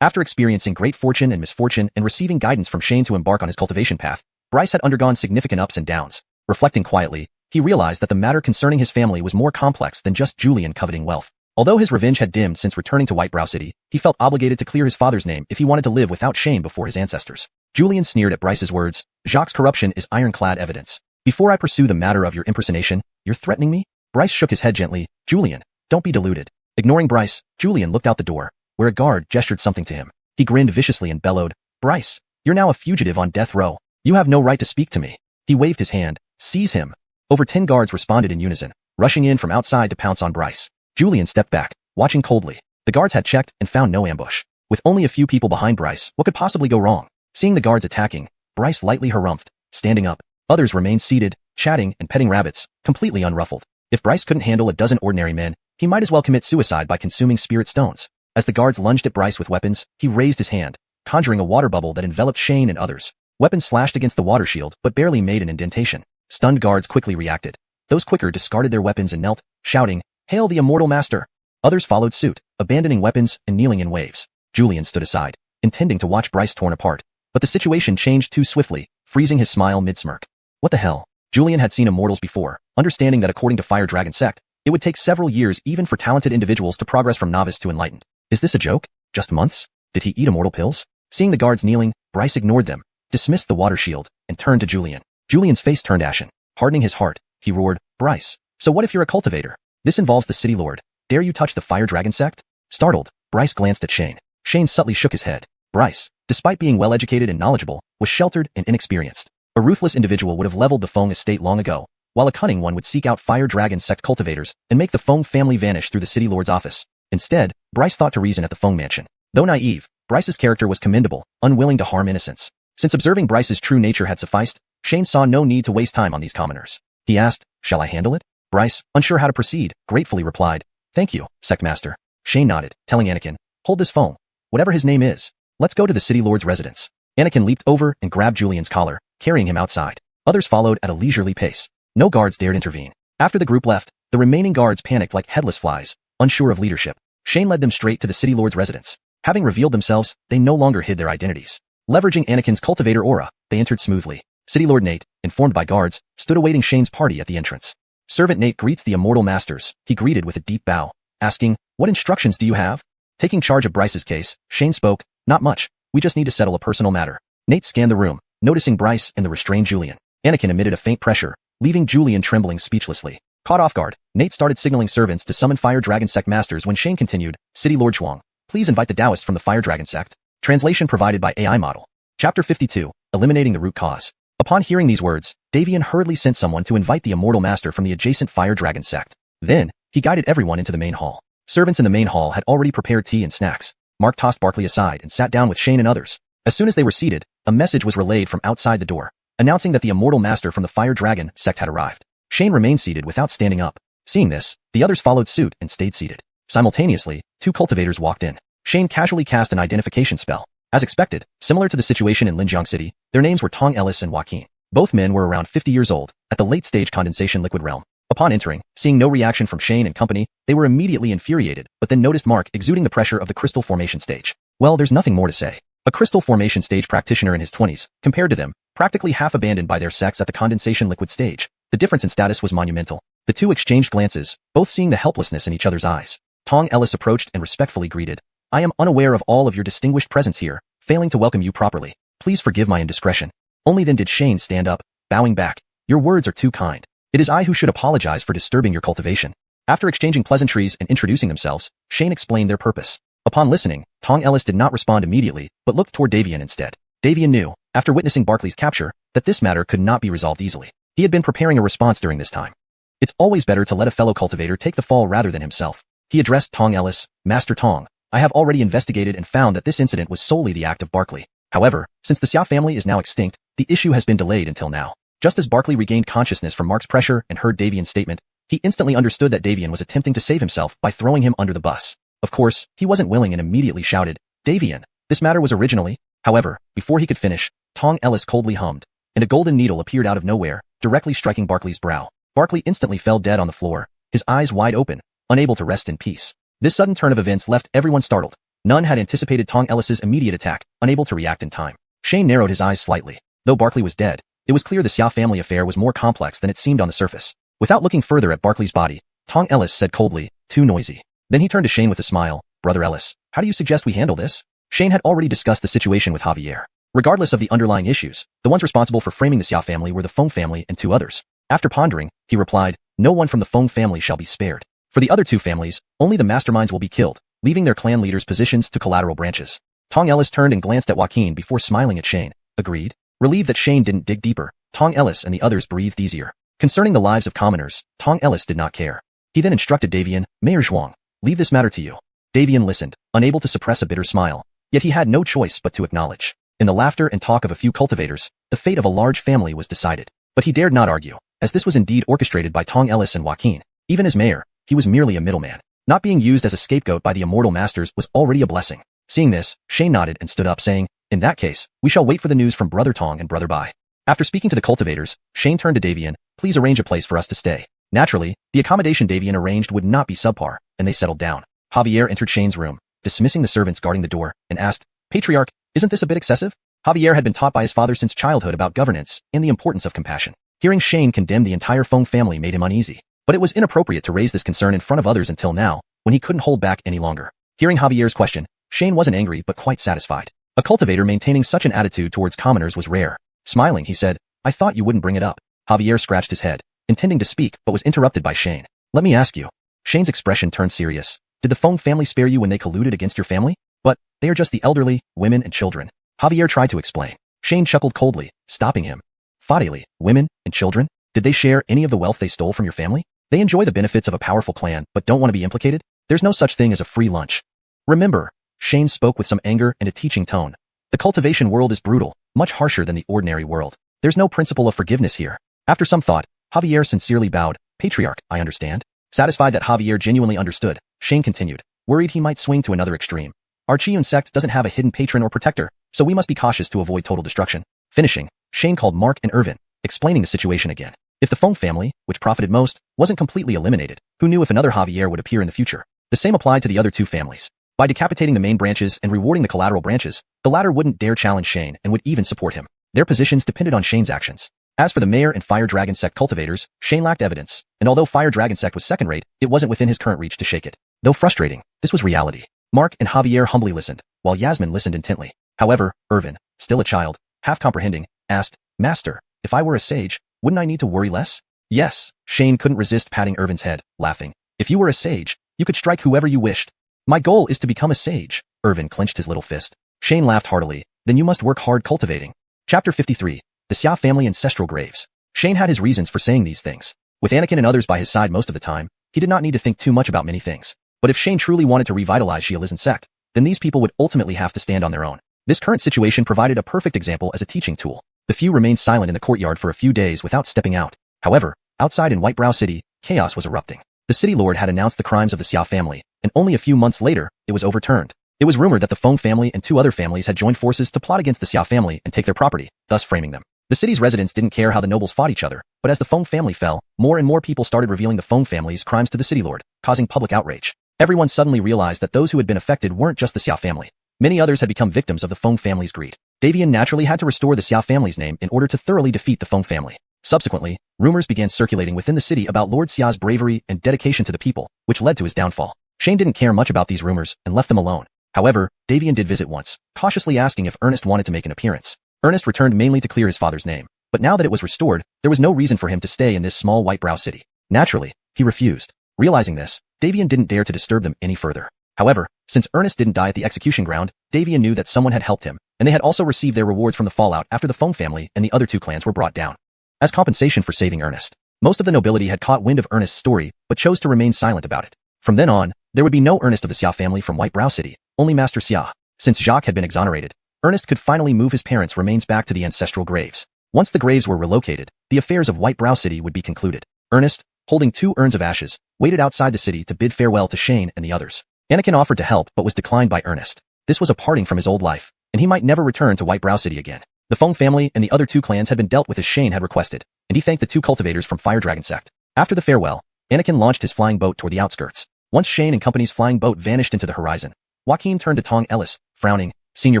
After experiencing great fortune and misfortune and receiving guidance from Shane to embark on his cultivation path, Bryce had undergone significant ups and downs. Reflecting quietly, he realized that the matter concerning his family was more complex than just Julian coveting wealth. Although his revenge had dimmed since returning to Whitebrow City, he felt obligated to clear his father's name if he wanted to live without shame before his ancestors. Julian sneered at Bryce's words. Jacques' corruption is ironclad evidence. Before I pursue the matter of your impersonation, you're threatening me? Bryce shook his head gently. Julian, don't be deluded. Ignoring Bryce, Julian looked out the door, where a guard gestured something to him. He grinned viciously and bellowed, Bryce, you're now a fugitive on death row. You have no right to speak to me. He waved his hand. Seize him. Over 10 guards responded in unison, rushing in from outside to pounce on Bryce. Julian stepped back, watching coldly. The guards had checked and found no ambush. With only a few people behind Bryce, what could possibly go wrong? Seeing the guards attacking, Bryce lightly harumphed, standing up. Others remained seated, chatting and petting rabbits, completely unruffled. If Bryce couldn't handle a dozen ordinary men, he might as well commit suicide by consuming spirit stones. As the guards lunged at Bryce with weapons, he raised his hand, conjuring a water bubble that enveloped Shane and others. Weapons slashed against the water shield but barely made an indentation. Stunned guards quickly reacted. Those quicker discarded their weapons and knelt, shouting, Hail the immortal master! Others followed suit, abandoning weapons and kneeling in waves. Julian stood aside, intending to watch Bryce torn apart. But the situation changed too swiftly, freezing his smile mid-smirk. What the hell? Julian had seen immortals before, understanding that according to Fire Dragon Sect, it would take several years even for talented individuals to progress from novice to enlightened. Is this a joke? Just months? Did he eat immortal pills? Seeing the guards kneeling, Bryce ignored them, dismissed the water shield, and turned to Julian. Julian's face turned ashen. Hardening his heart, he roared, Bryce, so what if you're a cultivator? This involves the city lord. Dare you touch the Fire Dragon Sect? Startled, Bryce glanced at Shane. Shane subtly shook his head. Bryce, despite being well-educated and knowledgeable, was sheltered and inexperienced. A ruthless individual would have leveled the Feng estate long ago, while a cunning one would seek out Fire Dragon Sect cultivators and make the Feng family vanish through the city lord's office. Instead, Bryce thought to reason at the Feng mansion. Though naive, Bryce's character was commendable, unwilling to harm innocents. Since observing Bryce's true nature had sufficed, Shane saw no need to waste time on these commoners. He asked, "Shall I handle it?" Bryce, unsure how to proceed, gratefully replied, "Thank you, Sectmaster." Shane nodded, telling Anakin, "Hold this phone. Whatever his name is. Let's go to the City Lord's residence." Anakin leaped over and grabbed Julian's collar, carrying him outside. Others followed at a leisurely pace. No guards dared intervene. After the group left, the remaining guards panicked like headless flies, unsure of leadership. Shane led them straight to the City Lord's residence. Having revealed themselves, they no longer hid their identities. Leveraging Anakin's cultivator aura, they entered smoothly. City Lord Nate, informed by guards, stood awaiting Shane's party at the entrance. Servant Nate greets the immortal masters. He greeted with a deep bow, asking, "What instructions do you have?" Taking charge of Bryce's case, Shane spoke, "Not much. We just need to settle a personal matter." Nate scanned the room, noticing Bryce and the restrained Julian. Anakin emitted a faint pressure, leaving Julian trembling speechlessly. Caught off guard, Nate started signaling servants to summon Fire Dragon Sect masters when Shane continued, "City Lord Xuang, please invite the Taoist from the Fire Dragon Sect." Translation provided by AI model. Chapter 52, Eliminating the Root Cause. Upon hearing these words, Davian hurriedly sent someone to invite the immortal master from the adjacent Fire Dragon Sect. Then, he guided everyone into the main hall. Servants in the main hall had already prepared tea and snacks. Mark tossed Barkley aside and sat down with Shane and others. As soon as they were seated, a message was relayed from outside the door, announcing that the immortal master from the Fire Dragon Sect had arrived. Shane remained seated without standing up. Seeing this, the others followed suit and stayed seated. Simultaneously, two cultivators walked in. Shane casually cast an identification spell. As expected, similar to the situation in Linjiang City, their names were Tong Ellis and Joaquin. Both men were around 50 years old, at the late-stage condensation liquid realm. Upon entering, seeing no reaction from Shane and company, they were immediately infuriated, but then noticed Mark exuding the pressure of the crystal formation stage. Well, there's nothing more to say. A crystal formation stage practitioner in his 20s, compared to them, practically half abandoned by their sects at the condensation liquid stage. The difference in status was monumental. The two exchanged glances, both seeing the helplessness in each other's eyes. Tong Ellis approached and respectfully greeted. "I am unaware of all of your distinguished presence here, failing to welcome you properly. Please forgive my indiscretion." Only then did Shane stand up, bowing back. "Your words are too kind. It is I who should apologize for disturbing your cultivation." After exchanging pleasantries and introducing themselves, Shane explained their purpose. Upon listening, Tong Ellis did not respond immediately, but looked toward Davian instead. Davian knew, after witnessing Barkley's capture, that this matter could not be resolved easily. He had been preparing a response during this time. It's always better to let a fellow cultivator take the fall rather than himself. He addressed Tong Ellis, "Master Tong, I have already investigated and found that this incident was solely the act of Barkley. However, since the Xia family is now extinct, the issue has been delayed until now." Just as Barkley regained consciousness from Mark's pressure and heard Davian's statement, he instantly understood that Davian was attempting to save himself by throwing him under the bus. Of course, he wasn't willing and immediately shouted, "Davian, this matter was originally..." However, before he could finish, Tong Ellis coldly hummed, and a golden needle appeared out of nowhere, directly striking Barkley's brow. Barkley instantly fell dead on the floor, his eyes wide open, unable to rest in peace. This sudden turn of events left everyone startled. None had anticipated Tong Ellis's immediate attack, unable to react in time. Shane narrowed his eyes slightly. Though Barkley was dead, it was clear the Xia family affair was more complex than it seemed on the surface. Without looking further at Barkley's body, Tong Ellis said coldly, "Too noisy." Then he turned to Shane with a smile, "Brother Ellis, how do you suggest we handle this?" Shane had already discussed the situation with Javier. Regardless of the underlying issues, the ones responsible for framing the Xia family were the Feng family and two others. After pondering, he replied, "No one from the Feng family shall be spared. For the other two families, only the masterminds will be killed, leaving their clan leaders' positions to collateral branches." Tong Ellis turned and glanced at Joaquin before smiling at Shane. Agreed. Relieved that Shane didn't dig deeper, Tong Ellis and the others breathed easier. Concerning the lives of commoners, Tong Ellis did not care. He then instructed Davian, "Mayor Zhuang, leave this matter to you." Davian listened, unable to suppress a bitter smile, yet he had no choice but to acknowledge. In the laughter and talk of a few cultivators, the fate of a large family was decided. But he dared not argue, as this was indeed orchestrated by Tong Ellis and Joaquin. Even as mayor, he was merely a middleman. Not being used as a scapegoat by the immortal masters was already a blessing. Seeing this, Shane nodded and stood up saying, "In that case, we shall wait for the news from Brother Tong and Brother Bai." After speaking to the cultivators, Shane turned to Davian, "Please arrange a place for us to stay." Naturally, the accommodation Davian arranged would not be subpar, and they settled down. Javier entered Shane's room, dismissing the servants guarding the door, and asked, "Patriarch, isn't this a bit excessive?" Javier had been taught by his father since childhood about governance and the importance of compassion. Hearing Shane condemn the entire Feng family made him uneasy, but it was inappropriate to raise this concern in front of others until now, when he couldn't hold back any longer. Hearing Javier's question, Shane wasn't angry but quite satisfied. A cultivator maintaining such an attitude towards commoners was rare. Smiling, he said, "I thought you wouldn't bring it up." Javier scratched his head, intending to speak but was interrupted by Shane. "Let me ask you." Shane's expression turned serious. "Did the Feng family spare you when they colluded against your family? But they are just the elderly, women and children." Javier tried to explain. Shane chuckled coldly, stopping him. "Fadili, women and children? Did they share any of the wealth they stole from your family? They enjoy the benefits of a powerful clan but don't want to be implicated? There's no such thing as a free lunch. Remember," Shane spoke with some anger and a teaching tone, "the cultivation world is brutal. much harsher than the ordinary world. There's no principle of forgiveness here. After some thought, Javier sincerely bowed. Patriarch, I understand. Satisfied that Javier genuinely understood, Shane continued, worried he might swing to another extreme. Our xiuxian sect doesn't have a hidden patron or protector, so we must be cautious to avoid total destruction. Finishing, Shane called Mark and Irvin, explaining the situation again. If the Feng family, which profited most, wasn't completely eliminated, who knew if another Javier would appear in the future? The same applied to the other two families. By decapitating the main branches and rewarding the collateral branches, the latter wouldn't dare challenge Shane and would even support him. Their positions depended on Shane's actions. As for the Mayor and Fire Dragon Sect cultivators, Shane lacked evidence, and although Fire Dragon Sect was second-rate, it wasn't within his current reach to shake it. Though frustrating, this was reality. Mark and Javier humbly listened, while Yasmin listened intently. However, Irvin, still a child, half comprehending, asked, Master, if I were a sage, wouldn't I need to worry less? Yes, Shane couldn't resist patting Irvin's head, laughing. If you were a sage, you could strike whoever you wished. My goal is to become a sage. Irvin clenched his little fist. Shane laughed heartily. Then you must work hard cultivating. Chapter 53. The Xia family ancestral graves. Shane had his reasons for saying these things. With Anakin and others by his side most of the time, he did not need to think too much about many things. But if Shane truly wanted to revitalize Xiuxian sect, then these people would ultimately have to stand on their own. This current situation provided a perfect example as a teaching tool. The few remained silent in the courtyard for a few days without stepping out. However, outside in Whitebrow City, chaos was erupting. The city lord had announced the crimes of the Xia family, and only a few months later, it was overturned. It was rumored that the Feng family and two other families had joined forces to plot against the Xia family and take their property, thus framing them. The city's residents didn't care how the nobles fought each other, but as the Feng family fell, more and more people started revealing the Feng family's crimes to the city lord, causing public outrage. Everyone suddenly realized that those who had been affected weren't just the Xia family. Many others had become victims of the Feng family's greed. Davian naturally had to restore the Xia family's name in order to thoroughly defeat the Feng family. Subsequently, rumors began circulating within the city about Lord Xia's bravery and dedication to the people, which led to his downfall. Shane didn't care much about these rumors and left them alone. However, Davian did visit once, cautiously asking if Ernest wanted to make an appearance. Ernest returned mainly to clear his father's name, but now that it was restored, there was no reason for him to stay in this small Whitebrow city. Naturally, he refused. Realizing this, Davian didn't dare to disturb them any further. However, since Ernest didn't die at the execution ground, Davian knew that someone had helped him, and they had also received their rewards from the fallout after the Feng family and the other two clans were brought down. As compensation for saving Ernest, most of the nobility had caught wind of Ernest's story, but chose to remain silent about it. From then on, there would be no Ernest of the Xia family from Whitebrow City, only Master Xia. Since Jacques had been exonerated, Ernest could finally move his parents' remains back to the ancestral graves. Once the graves were relocated, the affairs of Whitebrow City would be concluded. Ernest, holding 2 urns of ashes, waited outside the city to bid farewell to Shane and the others. Anakin offered to help but was declined by Ernest. This was a parting from his old life, and he might never return to Whitebrow City again. The Feng family and the other 2 clans had been dealt with as Shane had requested, and he thanked the 2 cultivators from Fire Dragon Sect. After the farewell, Anakin launched his flying boat toward the outskirts. Once Shane and company's flying boat vanished into the horizon, Joaquin turned to Tong Ellis, frowning, Senior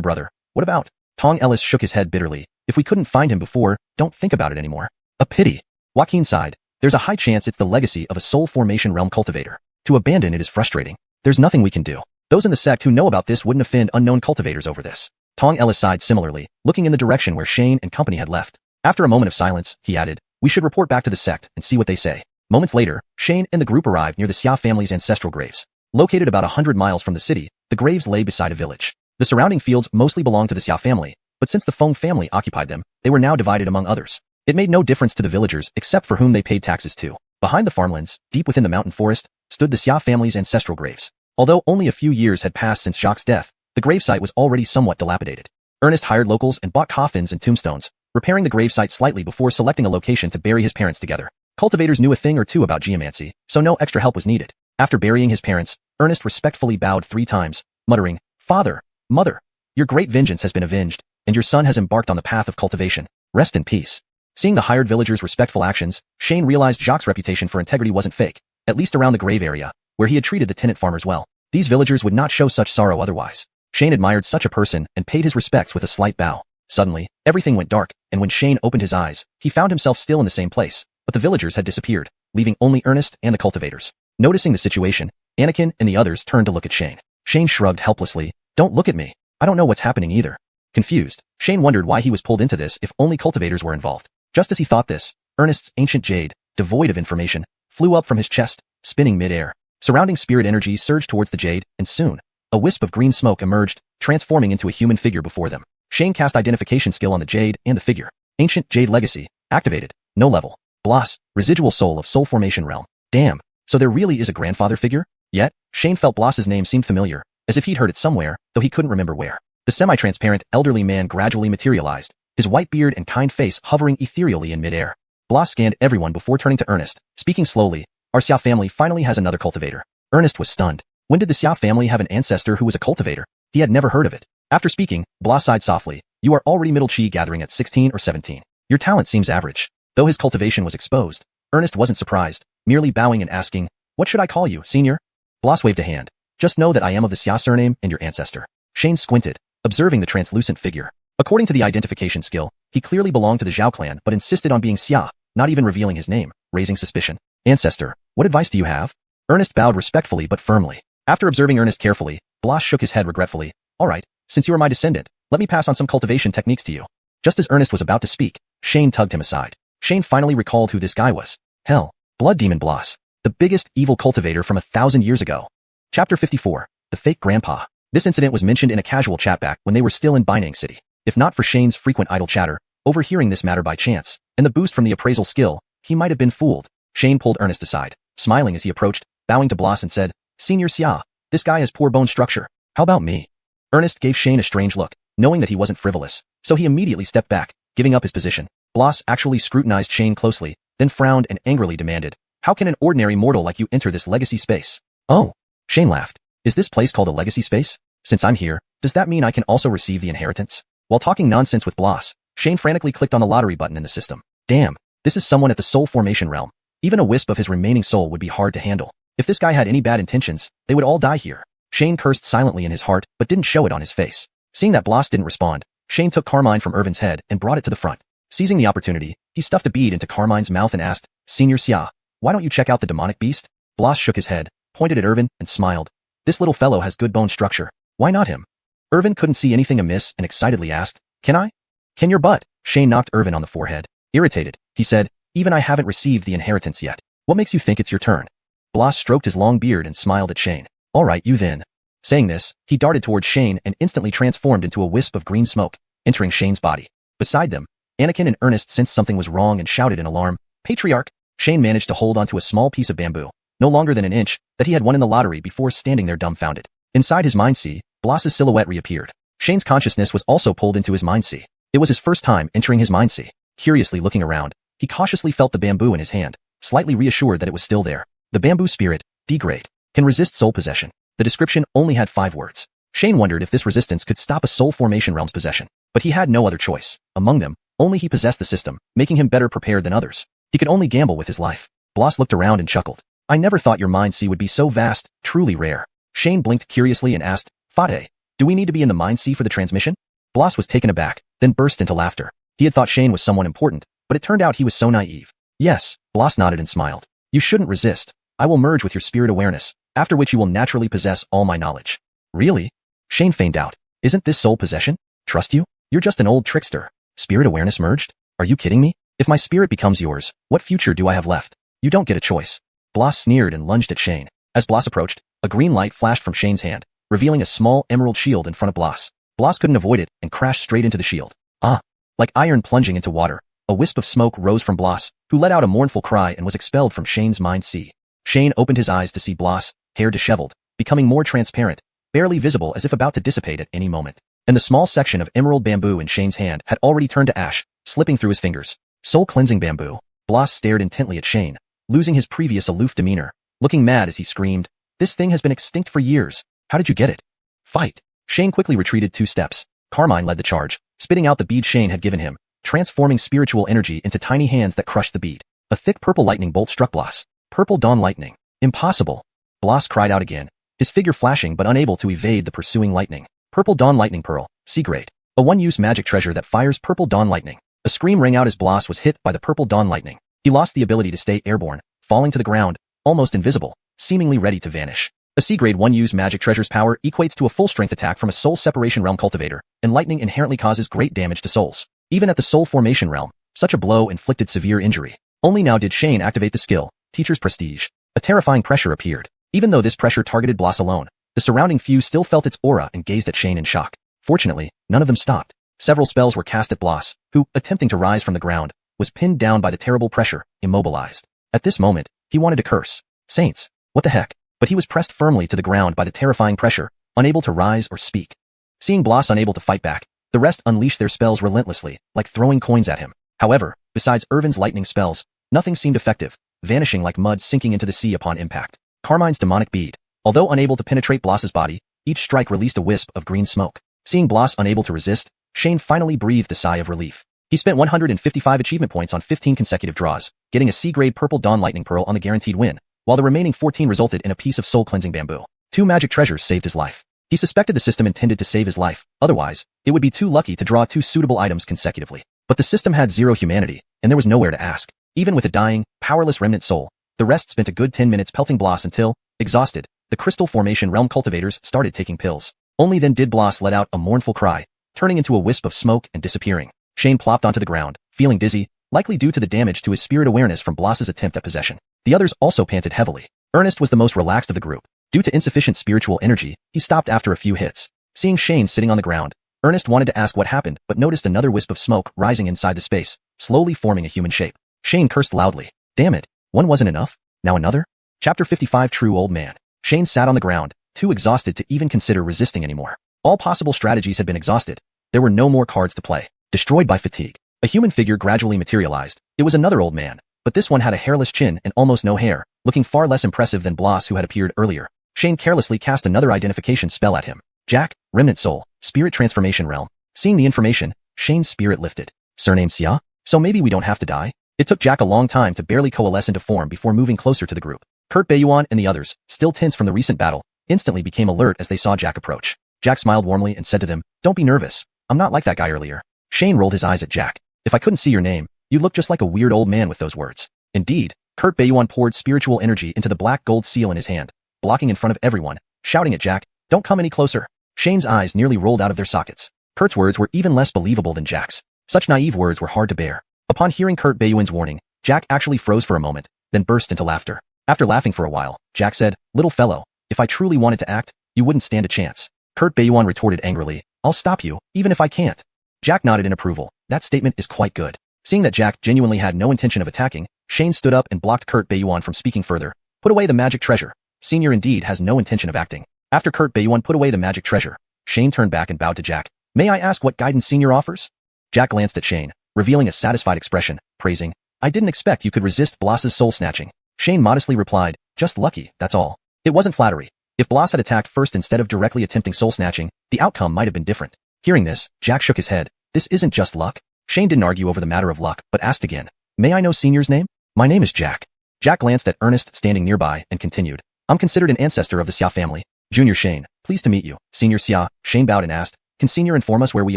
brother, what about? Tong Ellis shook his head bitterly. If we couldn't find him before, don't think about it anymore. A pity. Joaquin sighed. There's a high chance it's the legacy of a soul formation realm cultivator. To abandon it is frustrating. There's nothing we can do. Those in the sect who know about this wouldn't offend unknown cultivators over this. Tong Ellis sighed similarly, looking in the direction where Shane and company had left. After a moment of silence, he added, we should report back to the sect and see what they say. Moments later, Shane and the group arrived near the Xia family's ancestral graves. Located about 100 miles from the city, the graves lay beside a village. The surrounding fields mostly belonged to the Xia family, but since the Feng family occupied them, they were now divided among others. It made no difference to the villagers except for whom they paid taxes to. Behind the farmlands, deep within the mountain forest, stood the Xia family's ancestral graves. Although only a few years had passed since Jacques' death, the gravesite was already somewhat dilapidated. Ernest hired locals and bought coffins and tombstones, repairing the gravesite slightly before selecting a location to bury his parents together. Cultivators knew a thing or two about geomancy, so no extra help was needed. After burying his parents, Ernest respectfully bowed 3 times, muttering, Father, Mother, your great vengeance has been avenged, and your son has embarked on the path of cultivation. Rest in peace. Seeing the hired villagers' respectful actions, Shane realized Jacques' reputation for integrity wasn't fake, at least around the grave area, where he had treated the tenant farmers well. These villagers would not show such sorrow otherwise. Shane admired such a person and paid his respects with a slight bow. Suddenly, everything went dark, and when Shane opened his eyes, he found himself still in the same place, but the villagers had disappeared, leaving only Ernest and the cultivators. Noticing the situation, Anakin and the others turned to look at Shane. Shane shrugged helplessly. Don't look at me. I don't know what's happening either. Confused, Shane wondered why he was pulled into this if only cultivators were involved. Just as he thought this, Ernest's ancient jade, devoid of information, flew up from his chest, spinning mid-air. Surrounding spirit energy surged towards the jade, and soon, a wisp of green smoke emerged, transforming into a human figure before them. Shane cast identification skill on the jade and the figure. Ancient Jade Legacy, activated, no level. Bloss, residual soul of soul formation realm. Damn, so there really is a grandfather figure? Yet, Shane felt Bloss's name seemed familiar, as if he'd heard it somewhere, though he couldn't remember where. The semi-transparent, elderly man gradually materialized, his white beard and kind face hovering ethereally in midair. Blas scanned everyone before turning to Ernest, speaking slowly. Our Xia family finally has another cultivator. Ernest was stunned. When did the Xia family have an ancestor who was a cultivator? He had never heard of it. After speaking, Blas sighed softly. You are already middle chi gathering at 16 or 17. Your talent seems average. Though his cultivation was exposed, Ernest wasn't surprised, merely bowing and asking, what should I call you, senior? Blas waved a hand. Just know that I am of the Xia surname and your ancestor. Shane squinted, observing the translucent figure. According to the identification skill, he clearly belonged to the Zhao clan but insisted on being Xia, not even revealing his name, raising suspicion. Ancestor, what advice do you have? Ernest bowed respectfully but firmly. After observing Ernest carefully, Blas shook his head regretfully. All right, since you are my descendant, let me pass on some cultivation techniques to you. Just as Ernest was about to speak, Shane tugged him aside. Shane finally recalled who this guy was. Hell, Blood Demon Blas, the biggest evil cultivator from 1,000 years ago. Chapter 54, The Fake Grandpa. This incident was mentioned in a casual chat back when they were still in Binang City. If not for Shane's frequent idle chatter, overhearing this matter by chance, and the boost from the appraisal skill, he might have been fooled. Shane pulled Ernest aside, smiling as he approached, bowing to Blas and said, Senior Xia, this guy has poor bone structure. How about me? Ernest gave Shane a strange look, knowing that he wasn't frivolous, so he immediately stepped back, giving up his position. Blas actually scrutinized Shane closely, then frowned and angrily demanded, how can an ordinary mortal like you enter this legacy space? Oh, Shane laughed. Is this place called a legacy space? Since I'm here, does that mean I can also receive the inheritance? While talking nonsense with Blas, Shane frantically clicked on the lottery button in the system. Damn, this is someone at the soul formation realm. Even a wisp of his remaining soul would be hard to handle. If this guy had any bad intentions, they would all die here. Shane cursed silently in his heart, but didn't show it on his face. Seeing that Blas didn't respond, Shane took Carmine from Irvin's head and brought it to the front. Seizing the opportunity, he stuffed a bead into Carmine's mouth and asked, Senior Xia, why don't you check out the demonic beast? Blas shook his head, pointed at Irvin, and smiled. This little fellow has good bone structure. Why not him? Irvin couldn't see anything amiss and excitedly asked, Can I? Can your butt? Shane knocked Irvin on the forehead. Irritated, he said, Even I haven't received the inheritance yet. What makes you think it's your turn? Blas stroked his long beard and smiled at Shane. All right, you then. Saying this, he darted towards Shane and instantly transformed into a wisp of green smoke, entering Shane's body. Beside them, Anakin and Ernest sensed something was wrong and shouted in alarm, Patriarch! Shane managed to hold onto a small piece of bamboo, no longer than an inch, that he had won in the lottery before standing there dumbfounded. Inside his mind sea, Blas's silhouette reappeared. Shane's consciousness was also pulled into his mind sea. It was his first time entering his mind sea. Curiously looking around, he cautiously felt the bamboo in his hand, slightly reassured that it was still there. The bamboo spirit, degrade, can resist soul possession. The description only had 5 words. Shane wondered if this resistance could stop a soul formation realm's possession, but he had no other choice. Among them, only he possessed the system, making him better prepared than others. He could only gamble with his life. Blas looked around and chuckled. I never thought your mind sea would be so vast, truly rare. Shane blinked curiously and asked, Fade, do we need to be in the mind sea for the transmission? Blas was taken aback, then burst into laughter. He had thought Shane was someone important, but it turned out he was so naive. Yes, Blas nodded and smiled. You shouldn't resist. I will merge with your spirit awareness, after which you will naturally possess all my knowledge. Really? Shane feigned out. Isn't this soul possession? Trust you? You're just an old trickster. Spirit awareness merged? Are you kidding me? If my spirit becomes yours, what future do I have left? You don't get a choice. Blas sneered and lunged at Shane. As Blas approached, a green light flashed from Shane's hand, revealing a small emerald shield in front of Blas. Blas couldn't avoid it and crashed straight into the shield. Ah! Like iron plunging into water, a wisp of smoke rose from Blas, who let out a mournful cry and was expelled from Shane's mind sea. Shane opened his eyes to see Blas, hair disheveled, becoming more transparent, barely visible as if about to dissipate at any moment. And the small section of emerald bamboo in Shane's hand had already turned to ash, slipping through his fingers. Soul-cleansing bamboo. Blas stared intently at Shane, losing his previous aloof demeanor, looking mad as he screamed, This thing has been extinct for years. How did you get it? Fight. Shane quickly retreated 2 steps. Carmine led the charge, spitting out the bead Shane had given him, transforming spiritual energy into tiny hands that crushed the bead. A thick purple lightning bolt struck Blas. Purple dawn lightning. Impossible. Blas cried out again, his figure flashing but unable to evade the pursuing lightning. Purple dawn lightning pearl, C-grade. A one-use magic treasure that fires purple dawn lightning. A scream rang out as Blas was hit by the purple dawn lightning. He lost the ability to stay airborne, falling to the ground, almost invisible, seemingly ready to vanish. A C-grade one-use magic treasure's power equates to a full-strength attack from a soul separation realm cultivator, and lightning inherently causes great damage to souls. Even at the soul formation realm, such a blow inflicted severe injury. Only now did Shane activate the skill, Teacher's Prestige. A terrifying pressure appeared. Even though this pressure targeted Blas alone, the surrounding few still felt its aura and gazed at Shane in shock. Fortunately, none of them stopped. Several spells were cast at Blas, who, attempting to rise from the ground, was pinned down by the terrible pressure, immobilized. At this moment, he wanted to curse. Saints, what the heck? But he was pressed firmly to the ground by the terrifying pressure, unable to rise or speak. Seeing Blas unable to fight back, The rest unleashed their spells relentlessly, like throwing coins at him. However, besides Irvin's lightning spells, nothing seemed effective, vanishing like mud sinking into the sea upon impact. Carmine's demonic bead. Although unable to penetrate Bloss's body, each strike released a wisp of green smoke. Seeing Bloss unable to resist, Shane finally breathed a sigh of relief. He spent 155 achievement points on 15 consecutive draws, getting a C-grade purple dawn lightning pearl on the guaranteed win, while the remaining 14 resulted in a piece of soul-cleansing bamboo. 2 magic treasures saved his life. He suspected the system intended to save his life, otherwise, it would be too lucky to draw 2 suitable items consecutively. But the system had zero humanity, and there was nowhere to ask. Even with a dying, powerless remnant soul, the rest spent a good 10 minutes pelting Bloss until, exhausted, the Crystal Formation Realm cultivators started taking pills. Only then did Bloss let out a mournful cry, turning into a wisp of smoke and disappearing. Shane plopped onto the ground, feeling dizzy, likely due to the damage to his spirit awareness from Bloss's attempt at possession. The others also panted heavily. Ernest was the most relaxed of the group. Due to insufficient spiritual energy, he stopped after a few hits. Seeing Shane sitting on the ground, Ernest wanted to ask what happened but noticed another wisp of smoke rising inside the space, slowly forming a human shape. Shane cursed loudly. Damn it, one wasn't enough? Now another? Chapter 55 True Old Man. Shane sat on the ground, too exhausted to even consider resisting anymore. All possible strategies had been exhausted. There were no more cards to play. Destroyed by fatigue. A human figure gradually materialized. It was another old man, but this one had a hairless chin and almost no hair, looking far less impressive than Bloss who had appeared earlier. Shane carelessly cast another identification spell at him. Jack, Remnant Soul, Spirit Transformation Realm. Seeing the information, Shane's spirit lifted. Surname Xia? So maybe we don't have to die? It took Jack a long time to barely coalesce into form before moving closer to the group. Kurt Bayuan and the others, still tense from the recent battle, instantly became alert as they saw Jack approach. Jack smiled warmly and said to them, "Don't be nervous. I'm not like that guy earlier." Shane rolled his eyes at Jack. "If I couldn't see your name, you'd look just like a weird old man with those words." Indeed, Kurt Bayuan poured spiritual energy into the black gold seal in his hand, blocking in front of everyone, shouting at Jack, "Don't come any closer." Shane's eyes nearly rolled out of their sockets. Kurt's words were even less believable than Jack's. Such naive words were hard to bear. Upon hearing Kurt Bayuan's warning, Jack actually froze for a moment, then burst into laughter. After laughing for a while, Jack said, "Little fellow, if I truly wanted to act, you wouldn't stand a chance." Kurt Bayuan retorted angrily, "I'll stop you, even if I can't." Jack nodded in approval. That statement is quite good. Seeing that Jack genuinely had no intention of attacking, Shane stood up and blocked Kurt Bayuan from speaking further. "Put away the magic treasure. Senior indeed has no intention of acting." After Kurt Bayuan put away the magic treasure, Shane turned back and bowed to Jack. "May I ask what guidance Senior offers?" Jack glanced at Shane, revealing a satisfied expression, praising, "I didn't expect you could resist Bloss's soul snatching." Shane modestly replied, "Just lucky, that's all." It wasn't flattery. If Bloss had attacked first instead of directly attempting soul snatching, the outcome might have been different. Hearing this, Jack shook his head. "This isn't just luck." Shane didn't argue over the matter of luck, but asked again, "May I know Senior's name?" "My name is Jack." Jack glanced at Ernest standing nearby and continued, "I'm considered an ancestor of the Xia family. Junior Shane, pleased to meet you." "Senior Xia," Shane bowed and asked, "Can Senior inform us where we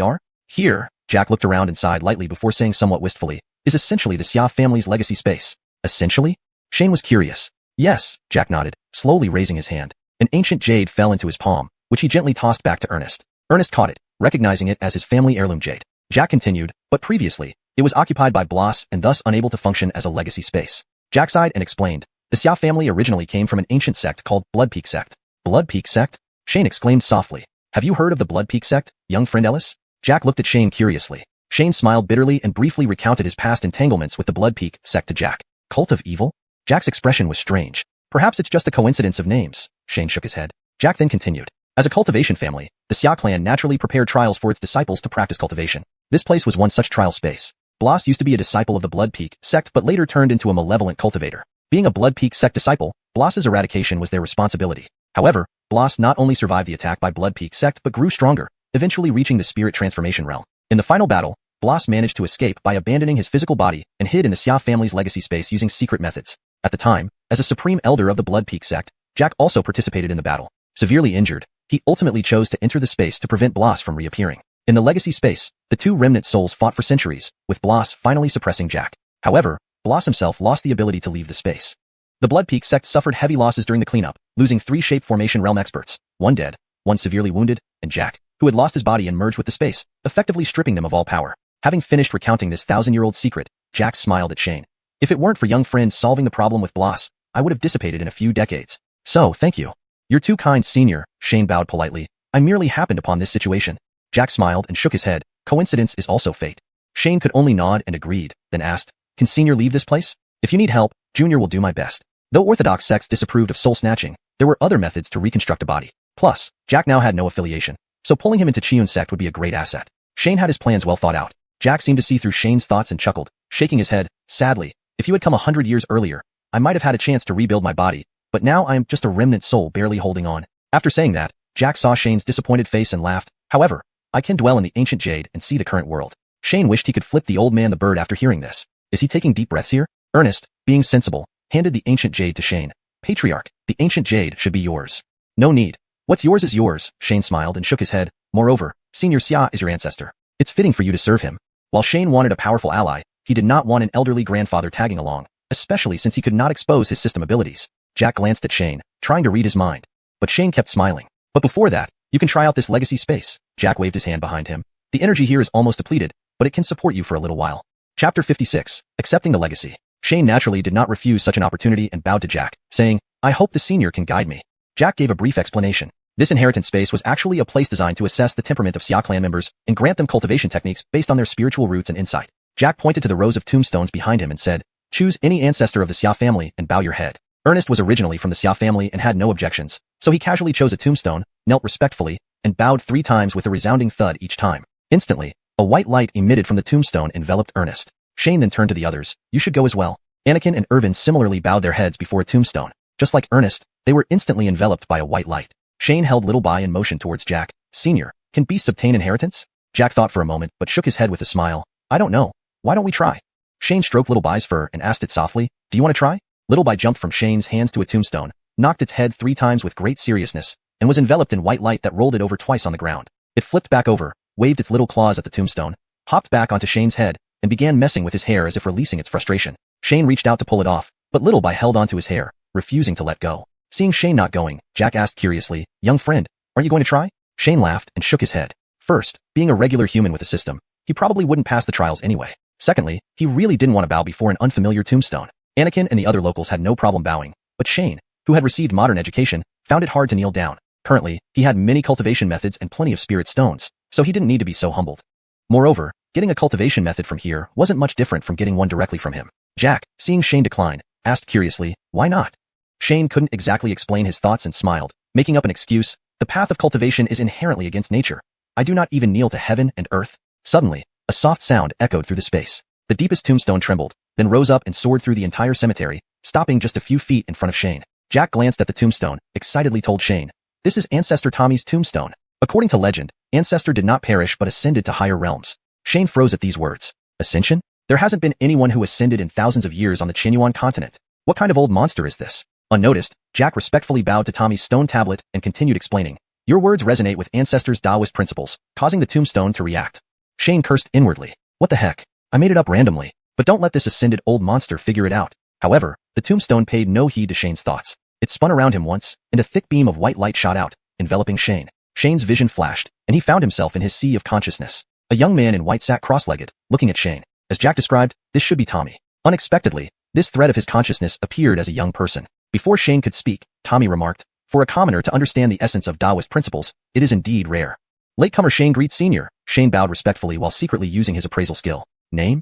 are?" "Here," Jack looked around and sighed lightly before saying somewhat wistfully, "is essentially the Xia family's legacy space." "Essentially?" Shane was curious. "Yes," Jack nodded, slowly raising his hand. An ancient jade fell into his palm, which he gently tossed back to Ernest. Ernest caught it, recognizing it as his family heirloom jade. Jack continued, "But previously, it was occupied by Bloss and thus unable to function as a legacy space." Jack sighed and explained, "The Xia family originally came from an ancient sect called Blood Peak Sect." "Blood Peak Sect?" Shane exclaimed softly. "Have you heard of the Blood Peak Sect, young friend Ellis?" Jack looked at Shane curiously. Shane smiled bitterly and briefly recounted his past entanglements with the Blood Peak Sect to Jack. "Cult of Evil?" Jack's expression was strange. "Perhaps it's just a coincidence of names." Shane shook his head. Jack then continued, "As a cultivation family, the Xia clan naturally prepared trials for its disciples to practice cultivation. This place was one such trial space. Bloss used to be a disciple of the Blood Peak Sect but later turned into a malevolent cultivator. Being a Blood Peak Sect disciple, Bloss's eradication was their responsibility. However, Bloss not only survived the attack by Blood Peak Sect but grew stronger, eventually reaching the Spirit Transformation Realm. In the final battle, Bloss managed to escape by abandoning his physical body and hid in the Xia family's legacy space using secret methods. At the time, as a supreme elder of the Blood Peak Sect, Jack also participated in the battle. Severely injured, he ultimately chose to enter the space to prevent Bloss from reappearing. In the legacy space, the two remnant souls fought for centuries, with Bloss finally suppressing Jack. However, Bloss himself lost the ability to leave the space. The Blood Peak Sect suffered heavy losses during the cleanup, losing 3 shape formation realm experts, 1 dead, 1 severely wounded, and Jack, who had lost his body and merged with the space, effectively stripping them of all power. Having finished recounting this 1,000-year-old secret, Jack smiled at Shane. "If it weren't for young friend solving the problem with Bloss, I would have dissipated in a few decades. So, thank you." "You're too kind, Senior," Shane bowed politely. "I merely happened upon this situation." Jack smiled and shook his head. "Coincidence is also fate." Shane could only nod and agreed, then asked, "Can Senior leave this place?" "If you need help, Junior will do my best." Though Orthodox sects disapproved of soul snatching, there were other methods to reconstruct a body. Plus, Jack now had no affiliation, so pulling him into Xiuxian sect would be a great asset. Shane had his plans well thought out. Jack seemed to see through Shane's thoughts and chuckled, shaking his head. Sadly, if you had come 100 years earlier, I might have had a chance to rebuild my body, but now I am just a remnant soul barely holding on. After saying that, Jack saw Shane's disappointed face and laughed. However, I can dwell in the ancient jade and see the current world. Shane wished he could flip the old man the bird after hearing this. Is he taking deep breaths here? Ernest, being sensible, handed the ancient jade to Shane. Patriarch, the ancient jade should be yours. No need. What's yours is yours, Shane smiled and shook his head. Moreover, Senior Xia is your ancestor. It's fitting for you to serve him. While Shane wanted a powerful ally, he did not want an elderly grandfather tagging along, especially since he could not expose his system abilities. Jack glanced at Shane, trying to read his mind. But Shane kept smiling. But before that, you can try out this legacy space. Jack waved his hand behind him. The energy here is almost depleted, but it can support you for a little while. Chapter 56, Accepting the Legacy. Shane naturally did not refuse such an opportunity and bowed to Jack, saying, I hope the senior can guide me. Jack gave a brief explanation. This inheritance space was actually a place designed to assess the temperament of Xia clan members and grant them cultivation techniques based on their spiritual roots and insight. Jack pointed to the rows of tombstones behind him and said, choose any ancestor of the Xia family and bow your head. Ernest was originally from the Xia family and had no objections, so he casually chose a tombstone, knelt respectfully, and bowed 3 times with a resounding thud each time. Instantly, a white light emitted from the tombstone enveloped Ernest. Shane then turned to the others. You should go as well. Anakin and Irvin similarly bowed their heads before a tombstone. Just like Ernest, they were instantly enveloped by a white light. Shane held little by and motioned towards Jack. Senior, can beasts obtain inheritance? Jack thought for a moment but shook his head with a smile. I don't know. Why don't we try? Shane stroked Little Bai's fur and asked it softly, do you want to try? Little Bai jumped from Shane's hands to a tombstone, knocked its head 3 times with great seriousness, and was enveloped in white light that rolled it over twice on the ground. It flipped back over, waved its little claws at the tombstone, hopped back onto Shane's head, and began messing with his hair as if releasing its frustration. Shane reached out to pull it off, but Little Bai held onto his hair, refusing to let go. Seeing Shane not going, Jack asked curiously, young friend, are you going to try? Shane laughed and shook his head. First, being a regular human with a system, he probably wouldn't pass the trials anyway. Secondly, he really didn't want to bow before an unfamiliar tombstone. Anakin and the other locals had no problem bowing, but Shane, who had received modern education, found it hard to kneel down. Currently, he had many cultivation methods and plenty of spirit stones, so he didn't need to be so humbled. Moreover, getting a cultivation method from here wasn't much different from getting one directly from him. Jack, seeing Shane decline, asked curiously, why not? Shane couldn't exactly explain his thoughts and smiled, making up an excuse. The path of cultivation is inherently against nature. I do not even kneel to heaven and earth. Suddenly, a soft sound echoed through the space. The deepest tombstone trembled, then rose up and soared through the entire cemetery, stopping just a few feet in front of Shane. Jack glanced at the tombstone, excitedly told Shane, this is Ancestor Tommy's tombstone. According to legend, Ancestor did not perish but ascended to higher realms. Shane froze at these words. Ascension? There hasn't been anyone who ascended in thousands of years on the xuanhuan continent. What kind of old monster is this? Unnoticed, Jack respectfully bowed to Tommy's stone tablet and continued explaining. Your words resonate with Ancestor's Taoist principles, causing the tombstone to react. Shane cursed inwardly. What the heck? I made it up randomly, but don't let this ascended old monster figure it out. However, the tombstone paid no heed to Shane's thoughts. It spun around him once, and a thick beam of white light shot out, enveloping Shane. Shane's vision flashed, and he found himself in his sea of consciousness. A young man in white sat cross-legged, looking at Shane. As Jack described, this should be Tommy. Unexpectedly, this thread of his consciousness appeared as a young person. Before Shane could speak, Tommy remarked, for a commoner to understand the essence of Taoist principles, it is indeed rare. Latecomer Shane greets senior. Shane bowed respectfully while secretly using his appraisal skill. Name?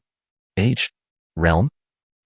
Age? Realm?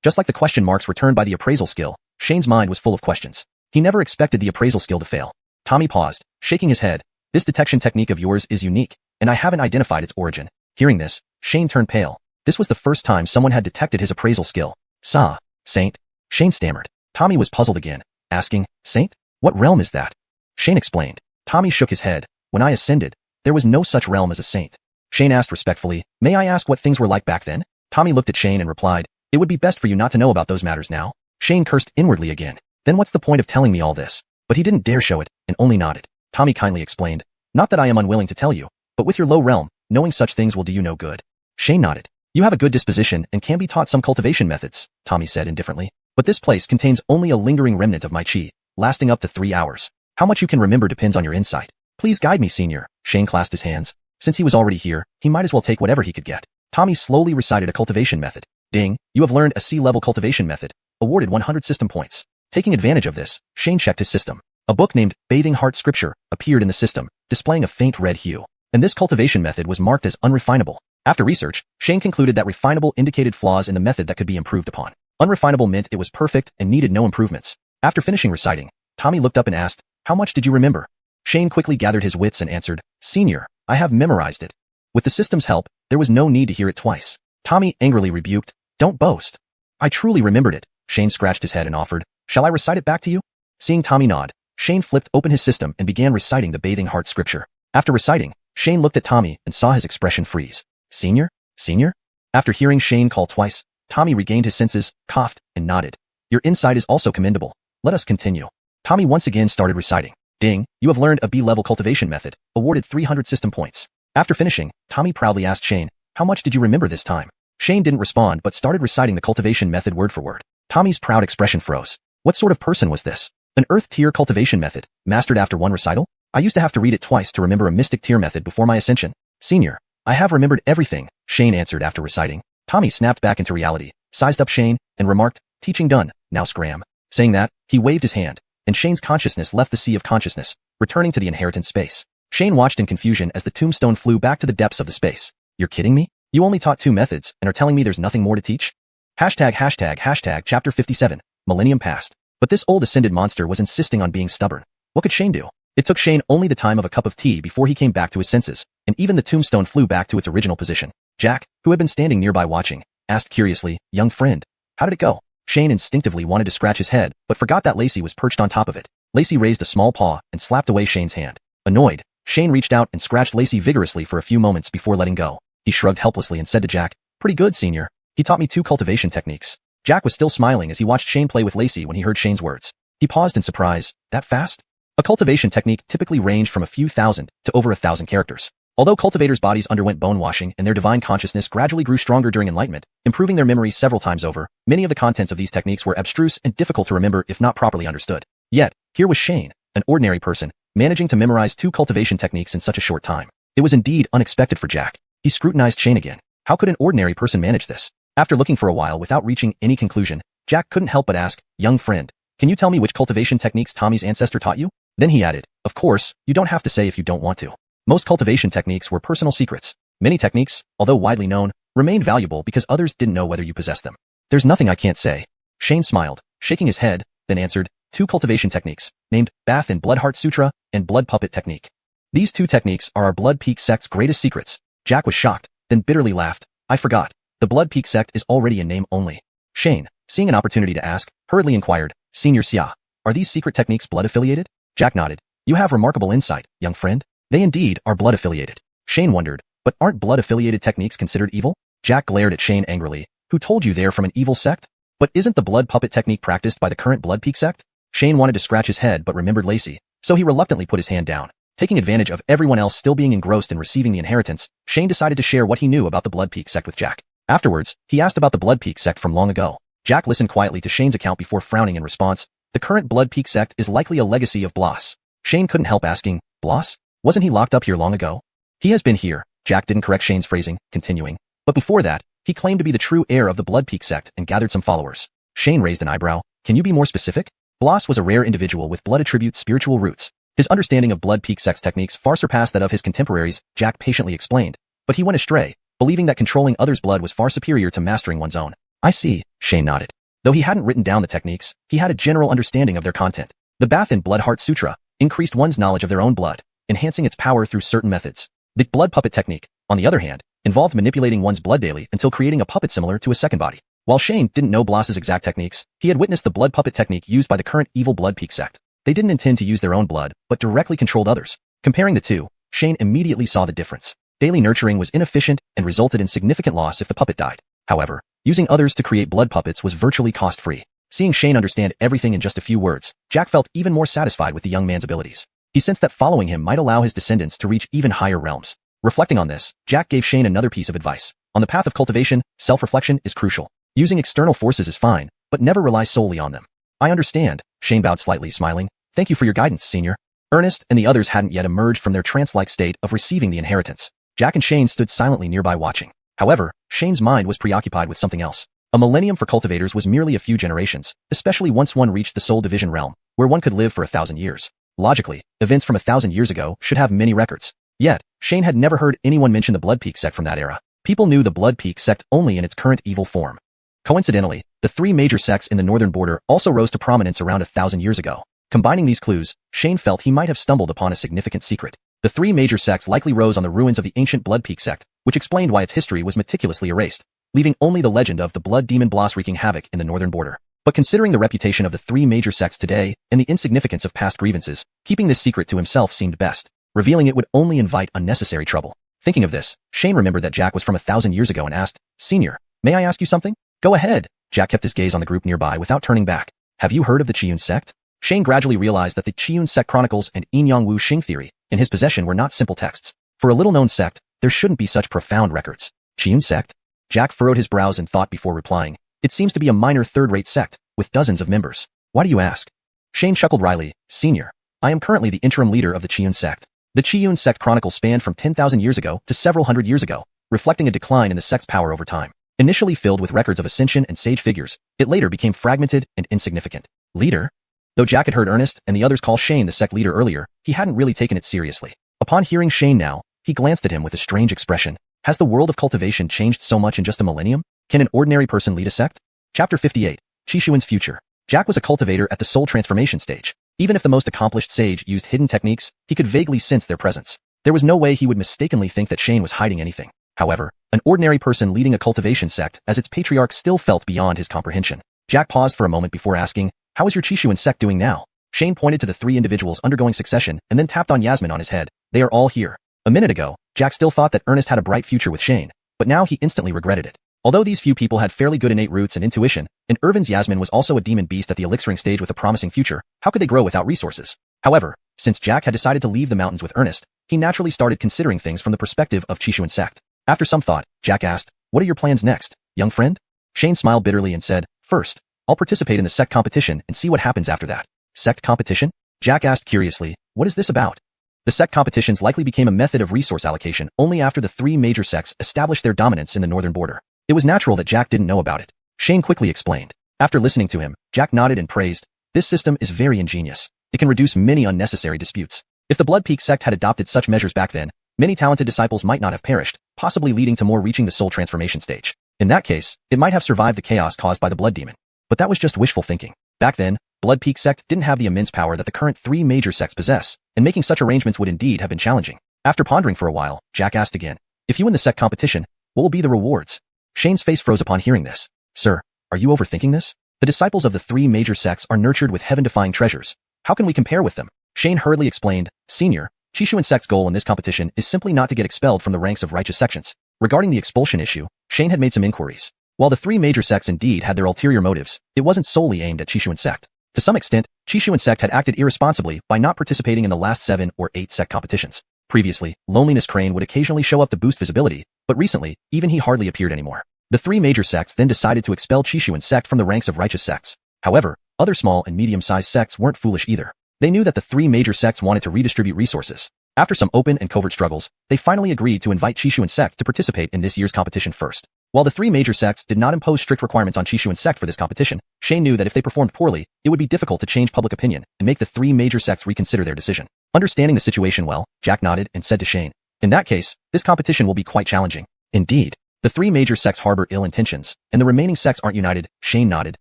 Just like the question marks returned by the appraisal skill, Shane's mind was full of questions. He never expected the appraisal skill to fail. Tommy paused, shaking his head. This detection technique of yours is unique, and I haven't identified its origin. Hearing this, Shane turned pale. This was the first time someone had detected his appraisal skill. Saint? Shane stammered. Tommy was puzzled again, asking, Saint? What realm is that? Shane explained. Tommy shook his head. When I ascended, there was no such realm as a saint. Shane asked respectfully, may I ask what things were like back then? Tommy looked at Shane and replied, it would be best for you not to know about those matters now. Shane cursed inwardly again. Then what's the point of telling me all this? But he didn't dare show it, and only nodded. Tommy kindly explained, not that I am unwilling to tell you, but with your low realm, knowing such things will do you no good. Shane nodded. You have a good disposition and can be taught some cultivation methods, Tommy said indifferently. But this place contains only a lingering remnant of my chi, lasting up to 3 hours. How much you can remember depends on your insight. Please guide me, senior. Shane clasped his hands. Since he was already here, he might as well take whatever he could get. Tommy slowly recited a cultivation method. Ding, you have learned a C-level cultivation method, awarded 100 system points. Taking advantage of this, Shane checked his system. A book named Bathing Heart Scripture appeared in the system, displaying a faint red hue. And this cultivation method was marked as unrefinable. After research, Shane concluded that refinable indicated flaws in the method that could be improved upon. Unrefinable meant it was perfect and needed no improvements. After finishing reciting, Tommy looked up and asked, how much did you remember? Shane quickly gathered his wits and answered, Senior, I have memorized it. With the system's help, there was no need to hear it twice. Tommy angrily rebuked, "Don't boast." "I truly remembered it." Shane scratched his head and offered, "Shall I recite it back to you?" Seeing Tommy nod, Shane flipped open his system and began reciting the bathing heart scripture. After reciting, Shane looked at Tommy and saw his expression freeze. "Senior? Senior?" After hearing Shane call twice, Tommy regained his senses, coughed, and nodded. "Your insight is also commendable. Let us continue." Tommy once again started reciting. "Ding, you have learned a B-level cultivation method, awarded 300 system points." After finishing, Tommy proudly asked Shane, "How much did you remember this time?" Shane didn't respond but started reciting the cultivation method word for word. Tommy's proud expression froze. What sort of person was this? An Earth tier cultivation method, mastered after one recital? I used to have to read it twice to remember a mystic tier method before my ascension. "Senior, I have remembered everything," Shane answered after reciting. Tommy snapped back into reality, sized up Shane, and remarked, "Teaching done, now scram." Saying that, he waved his hand, and Shane's consciousness left the sea of consciousness, returning to the inheritance space. Shane watched in confusion as the tombstone flew back to the depths of the space. "You're kidding me? You only taught 2 methods and are telling me there's nothing more to teach?" ####Chapter 57, Millennium Past. But this old ascended monster was insisting on being stubborn. What could Shane do? It took Shane only the time of a cup of tea before he came back to his senses, and even the tombstone flew back to its original position. Jack, who had been standing nearby watching, asked curiously, "Young friend, how did it go?" Shane instinctively wanted to scratch his head, but forgot that Lacey was perched on top of it. Lacey raised a small paw and slapped away Shane's hand. Annoyed, Shane reached out and scratched Lacey vigorously for a few moments before letting go. He shrugged helplessly and said to Jack, "Pretty good, senior. He taught me 2 cultivation techniques." Jack was still smiling as he watched Shane play with Lacey when he heard Shane's words. He paused in surprise. "That fast?" A cultivation technique typically ranged from a few thousand to over 1,000 characters. Although cultivators' bodies underwent bone washing and their divine consciousness gradually grew stronger during enlightenment, improving their memory several times over, many of the contents of these techniques were abstruse and difficult to remember if not properly understood. Yet, here was Shane, an ordinary person, managing to memorize 2 cultivation techniques in such a short time. It was indeed unexpected for Jack. He scrutinized Shane again. How could an ordinary person manage this? After looking for a while without reaching any conclusion, Jack couldn't help but ask, "Young friend, can you tell me which cultivation techniques Tommy's ancestor taught you?" Then he added, "Of course, you don't have to say if you don't want to." Most cultivation techniques were personal secrets. Many techniques, although widely known, remained valuable because others didn't know whether you possessed them. "There's nothing I can't say." Shane smiled, shaking his head, then answered, 2 cultivation techniques, named Bath and Blood Heart Sutra and Blood Puppet Technique. These 2 techniques are our Blood Peak sect's greatest secrets. Jack was shocked, then bitterly laughed. "I forgot. The Blood Peak sect is already in name only." Shane, seeing an opportunity to ask, hurriedly inquired, "Senior Xia, are these secret techniques blood-affiliated?" Jack nodded. "You have remarkable insight, young friend. They indeed are blood-affiliated." Shane wondered, but aren't blood-affiliated techniques considered evil? Jack glared at Shane angrily. "Who told you they're from an evil sect? But isn't the blood puppet technique practiced by the current Blood Peak sect?" Shane wanted to scratch his head but remembered Lacey, so he reluctantly put his hand down. Taking advantage of everyone else still being engrossed in receiving the inheritance, Shane decided to share what he knew about the Blood Peak sect with Jack. Afterwards, he asked about the Blood Peak sect from long ago. Jack listened quietly to Shane's account before frowning in response. "The current Blood Peak sect is likely a legacy of Bloss." Shane couldn't help asking, "Bloss? Wasn't he locked up here long ago?" "He has been here." Jack didn't correct Shane's phrasing, continuing. "But before that, he claimed to be the true heir of the Blood Peak sect and gathered some followers." Shane raised an eyebrow. "Can you be more specific?" Bloss was a rare individual with blood attribute spiritual roots. His understanding of Blood Peak sect's techniques far surpassed that of his contemporaries, Jack patiently explained. But he went astray, believing that controlling others' blood was far superior to mastering one's own. "I see," Shane nodded. Though he hadn't written down the techniques, he had a general understanding of their content. The Bath and Blood Heart Sutra increased one's knowledge of their own blood, enhancing its power through certain methods. The Blood Puppet Technique, on the other hand, involved manipulating one's blood daily until creating a puppet similar to a second body. While Shane didn't know Bloss's exact techniques, he had witnessed the Blood Puppet Technique used by the current evil Blood Peak sect. They didn't intend to use their own blood, but directly controlled others. Comparing the two, Shane immediately saw the difference. Daily nurturing was inefficient and resulted in significant loss if the puppet died. However, using others to create blood puppets was virtually cost-free. Seeing Shane understand everything in just a few words, Jack felt even more satisfied with the young man's abilities. He sensed that following him might allow his descendants to reach even higher realms. Reflecting on this, Jack gave Shane another piece of advice. On the path of cultivation, self-reflection is crucial. Using external forces is fine, but never rely solely on them. "I understand," Shane bowed slightly, smiling. "Thank you for your guidance, senior." Ernest and the others hadn't yet emerged from their trance-like state of receiving the inheritance. Jack and Shane stood silently nearby watching. However, Shane's mind was preoccupied with something else. A millennium for cultivators was merely a few generations, especially once one reached the Soul Division realm, where one could live for 1,000 years. Logically, events from 1,000 years ago should have many records. Yet, Shane had never heard anyone mention the Blood Peak sect from that era. People knew the Blood Peak sect only in its current evil form. Coincidentally, the 3 major sects in the northern border also rose to prominence around 1,000 years ago. Combining these clues, Shane felt he might have stumbled upon a significant secret. The three major sects likely rose on the ruins of the ancient Blood Peak sect, which explained why its history was meticulously erased, leaving only the legend of the Blood Demon Bloss wreaking havoc in the northern border. But considering the reputation of the three major sects today and the insignificance of past grievances, keeping this secret to himself seemed best. Revealing it would only invite unnecessary trouble. Thinking of this, Shane remembered that Jack was from 1,000 years ago and asked, "Senior, may I ask you something?" "Go ahead." Jack kept his gaze on the group nearby without turning back. "Have you heard of the Qiun sect?" Shane gradually realized that the Qiun sect chronicles and Yin Wu Xing theory in his possession were not simple texts. For a little-known sect, there shouldn't be such profound records. Qiun sect? Jack furrowed his brows in thought before replying. It seems to be a minor third-rate sect, with dozens of members. Why do you ask? Shane chuckled wryly. "Senior, I am currently the interim leader of the Qiun sect." The Qiun sect chronicles spanned from 10,000 years ago to several hundred years ago, reflecting a decline in the sect's power over time. Initially filled with records of ascension and sage figures, it later became fragmented and insignificant. Leader? Though Jack had heard Ernest and the others call Shane the sect leader earlier, he hadn't really taken it seriously. Upon hearing Shane now, he glanced at him with a strange expression. Has the world of cultivation changed so much in just a millennium? Can an ordinary person lead a sect? Chapter 58. Xiuxian's Future. Jack was a cultivator at the soul transformation stage. Even if the most accomplished sage used hidden techniques, he could vaguely sense their presence. There was no way he would mistakenly think that Shane was hiding anything. However, an ordinary person leading a cultivation sect as its patriarch still felt beyond his comprehension. Jack paused for a moment before asking, "How is your Xiuxian sect doing now?" Shane pointed to the three individuals undergoing succession and then tapped on Yasmin on his head. "They are all here." A minute ago, Jack still thought that Ernest had a bright future with Shane, but now he instantly regretted it. Although these few people had fairly good innate roots and intuition, and Irvin's Yasmin was also a demon beast at the elixiring stage with a promising future, how could they grow without resources? However, since Jack had decided to leave the mountains with Ernest, he naturally started considering things from the perspective of Xiuxian sect. After some thought, Jack asked, "What are your plans next, young friend?" Shane smiled bitterly and said, "First, I'll participate in the sect competition and see what happens after that." Sect competition? Jack asked curiously, "What is this about?" The sect competitions likely became a method of resource allocation only after the three major sects established their dominance in the northern border. It was natural that Jack didn't know about it. Shane quickly explained. After listening to him, Jack nodded and praised, "This system is very ingenious. It can reduce many unnecessary disputes. If the Blood Peak sect had adopted such measures back then, many talented disciples might not have perished, possibly leading to more reaching the soul transformation stage. In that case, it might have survived the chaos caused by the Blood Demon. But that was just wishful thinking. Back then, Blood Peak sect didn't have the immense power that the current three major sects possess, and making such arrangements would indeed have been challenging." After pondering for a while, Jack asked again, "If you win the sect competition, what will be the rewards?" Shane's face froze upon hearing this. "Sir, are you overthinking this? The disciples of the three major sects are nurtured with heaven-defying treasures. How can we compare with them?" Shane hurriedly explained, "Senior, Xiuxian sect's goal in this competition is simply not to get expelled from the ranks of righteous sections." Regarding the expulsion issue, Shane had made some inquiries. While the three major sects indeed had their ulterior motives, it wasn't solely aimed at Xiuxian sect. To some extent, Xiuxian sect had acted irresponsibly by not participating in the last 7 or 8 sect competitions. Previously, Loneliness Crane would occasionally show up to boost visibility, but recently, even he hardly appeared anymore. The three major sects then decided to expel Xiuxian sect from the ranks of righteous sects. However, other small and medium-sized sects weren't foolish either. They knew that the three major sects wanted to redistribute resources. After some open and covert struggles, they finally agreed to invite Xiuxian sect to participate in this year's competition first. While the three major sects did not impose strict requirements on Xiuxian sect for this competition, Shane knew that if they performed poorly, it would be difficult to change public opinion and make the three major sects reconsider their decision. Understanding the situation well, Jack nodded and said to Shane, "In that case, this competition will be quite challenging." Indeed, the three major sects harbor ill intentions, and the remaining sects aren't united. Shane nodded,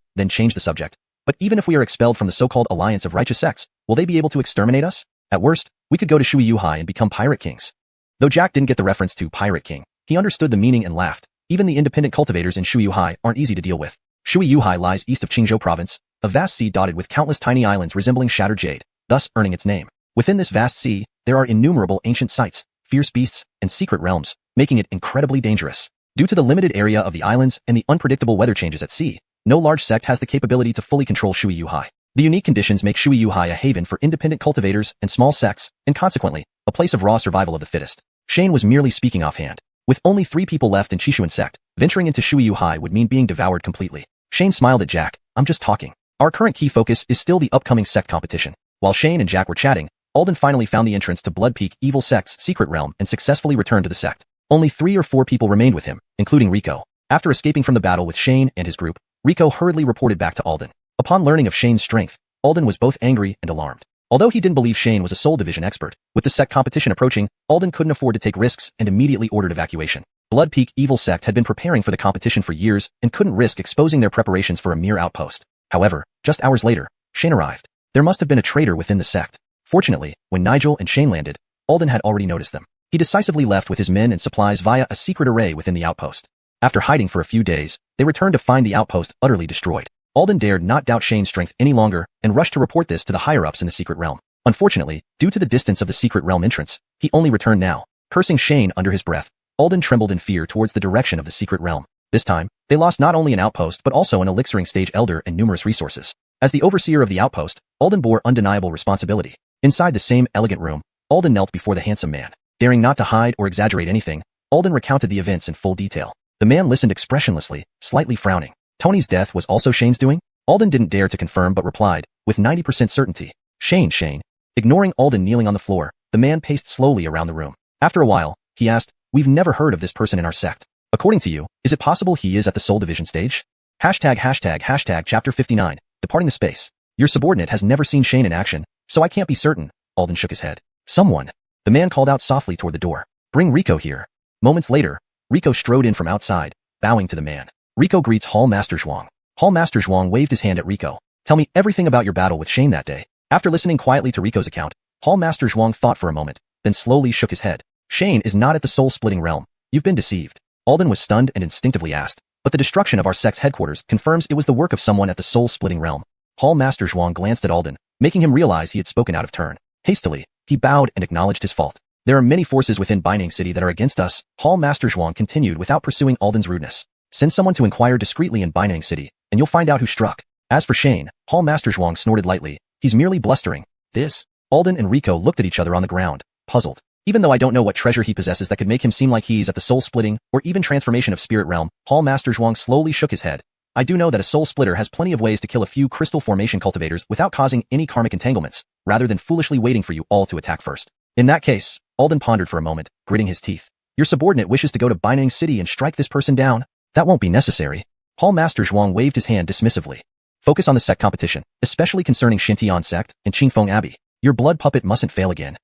then changed the subject. "But even if we are expelled from the so-called alliance of righteous sects, will they be able to exterminate us? At worst, we could go to xuanhuan and become pirate kings." Though Jack didn't get the reference to pirate king, he understood the meaning and laughed. Even the independent cultivators in xuanhuan aren't easy to deal with. Xuanhuan lies east of Qingzhou province, a vast sea dotted with countless tiny islands resembling shattered jade, thus earning its name. Within this vast sea, there are innumerable ancient sites, fierce beasts, and secret realms, making it incredibly dangerous. Due to the limited area of the islands and the unpredictable weather changes at sea, no large sect has the capability to fully control xuanhuan. The unique conditions make xuanhuan a haven for independent cultivators and small sects, and consequently, a place of raw survival of the fittest. Shane was merely speaking offhand. With only 3 people left in Xiuxian sect, venturing into xuanhuan would mean being devoured completely. Shane smiled at Jack. "I'm just talking. Our current key focus is still the upcoming sect competition." While Shane and Jack were chatting, Alden finally found the entrance to Blood Peak Evil Sect's secret realm and successfully returned to the sect. Only 3 or 4 people remained with him, including Rico. After escaping from the battle with Shane and his group, Rico hurriedly reported back to Alden. Upon learning of Shane's strength, Alden was both angry and alarmed. Although he didn't believe Shane was a soul division expert, with the sect competition approaching, Alden couldn't afford to take risks and immediately ordered evacuation. Blood Peak Evil Sect had been preparing for the competition for years and couldn't risk exposing their preparations for a mere outpost. However, just hours later, Shane arrived. There must have been a traitor within the sect. Fortunately, when Nigel and Shane landed, Alden had already noticed them. He decisively left with his men and supplies via a secret array within the outpost. After hiding for a few days, they returned to find the outpost utterly destroyed. Alden dared not doubt Shane's strength any longer and rushed to report this to the higher-ups in the secret realm. Unfortunately, due to the distance of the secret realm entrance, he only returned now. Cursing Shane under his breath, Alden trembled in fear towards the direction of the secret realm. This time, they lost not only an outpost but also an elixiring stage elder and numerous resources. As the overseer of the outpost, Alden bore undeniable responsibility. Inside the same elegant room, Alden knelt before the handsome man. Daring not to hide or exaggerate anything, Alden recounted the events in full detail. The man listened expressionlessly, slightly frowning. Tony's death was also Shane's doing? Alden didn't dare to confirm but replied, with 90% certainty. Shane. Ignoring Alden kneeling on the floor, the man paced slowly around the room. After a while, he asked, "We've never heard of this person in our sect. According to you, is it possible he is at the Soul Division stage?" ####Chapter 59, Departing the Space. Your subordinate has never seen Shane in action, so I can't be certain. Alden shook his head. Someone. The man called out softly toward the door. Bring Rico here. Moments later, Rico strode in from outside, bowing to the man. Rico greets Hall Master Zhuang. Hall Master Zhuang waved his hand at Rico. Tell me everything about your battle with Shane that day. After listening quietly to Rico's account, Hall Master Zhuang thought for a moment, then slowly shook his head. Shane is not at the soul-splitting realm. You've been deceived. Alden was stunned and instinctively asked, but the destruction of our sect's headquarters confirms it was the work of someone at the soul-splitting realm. Hall Master Zhuang glanced at Alden, making him realize he had spoken out of turn. Hastily, he bowed and acknowledged his fault. There are many forces within Binding City that are against us, Hall Master Zhuang continued without pursuing Alden's rudeness. Send someone to inquire discreetly in Binding City, and you'll find out who struck. As for Shane, Hall Master Zhuang snorted lightly. He's merely blustering. This? Alden and Rico looked at each other on the ground, puzzled. Even though I don't know what treasure he possesses that could make him seem like he's at the soul-splitting or even transformation of spirit realm, Hall Master Zhuang slowly shook his head. I do know that a soul splitter has plenty of ways to kill a few crystal formation cultivators without causing any karmic entanglements, rather than foolishly waiting for you all to attack first. In that case, Alden pondered for a moment, gritting his teeth. Your subordinate wishes to go to Binding City and strike this person down? That won't be necessary. Hall Master Zhuang waved his hand dismissively. Focus on the sect competition, especially concerning Xintian sect and Qingfeng Abbey. Your blood puppet mustn't fail again.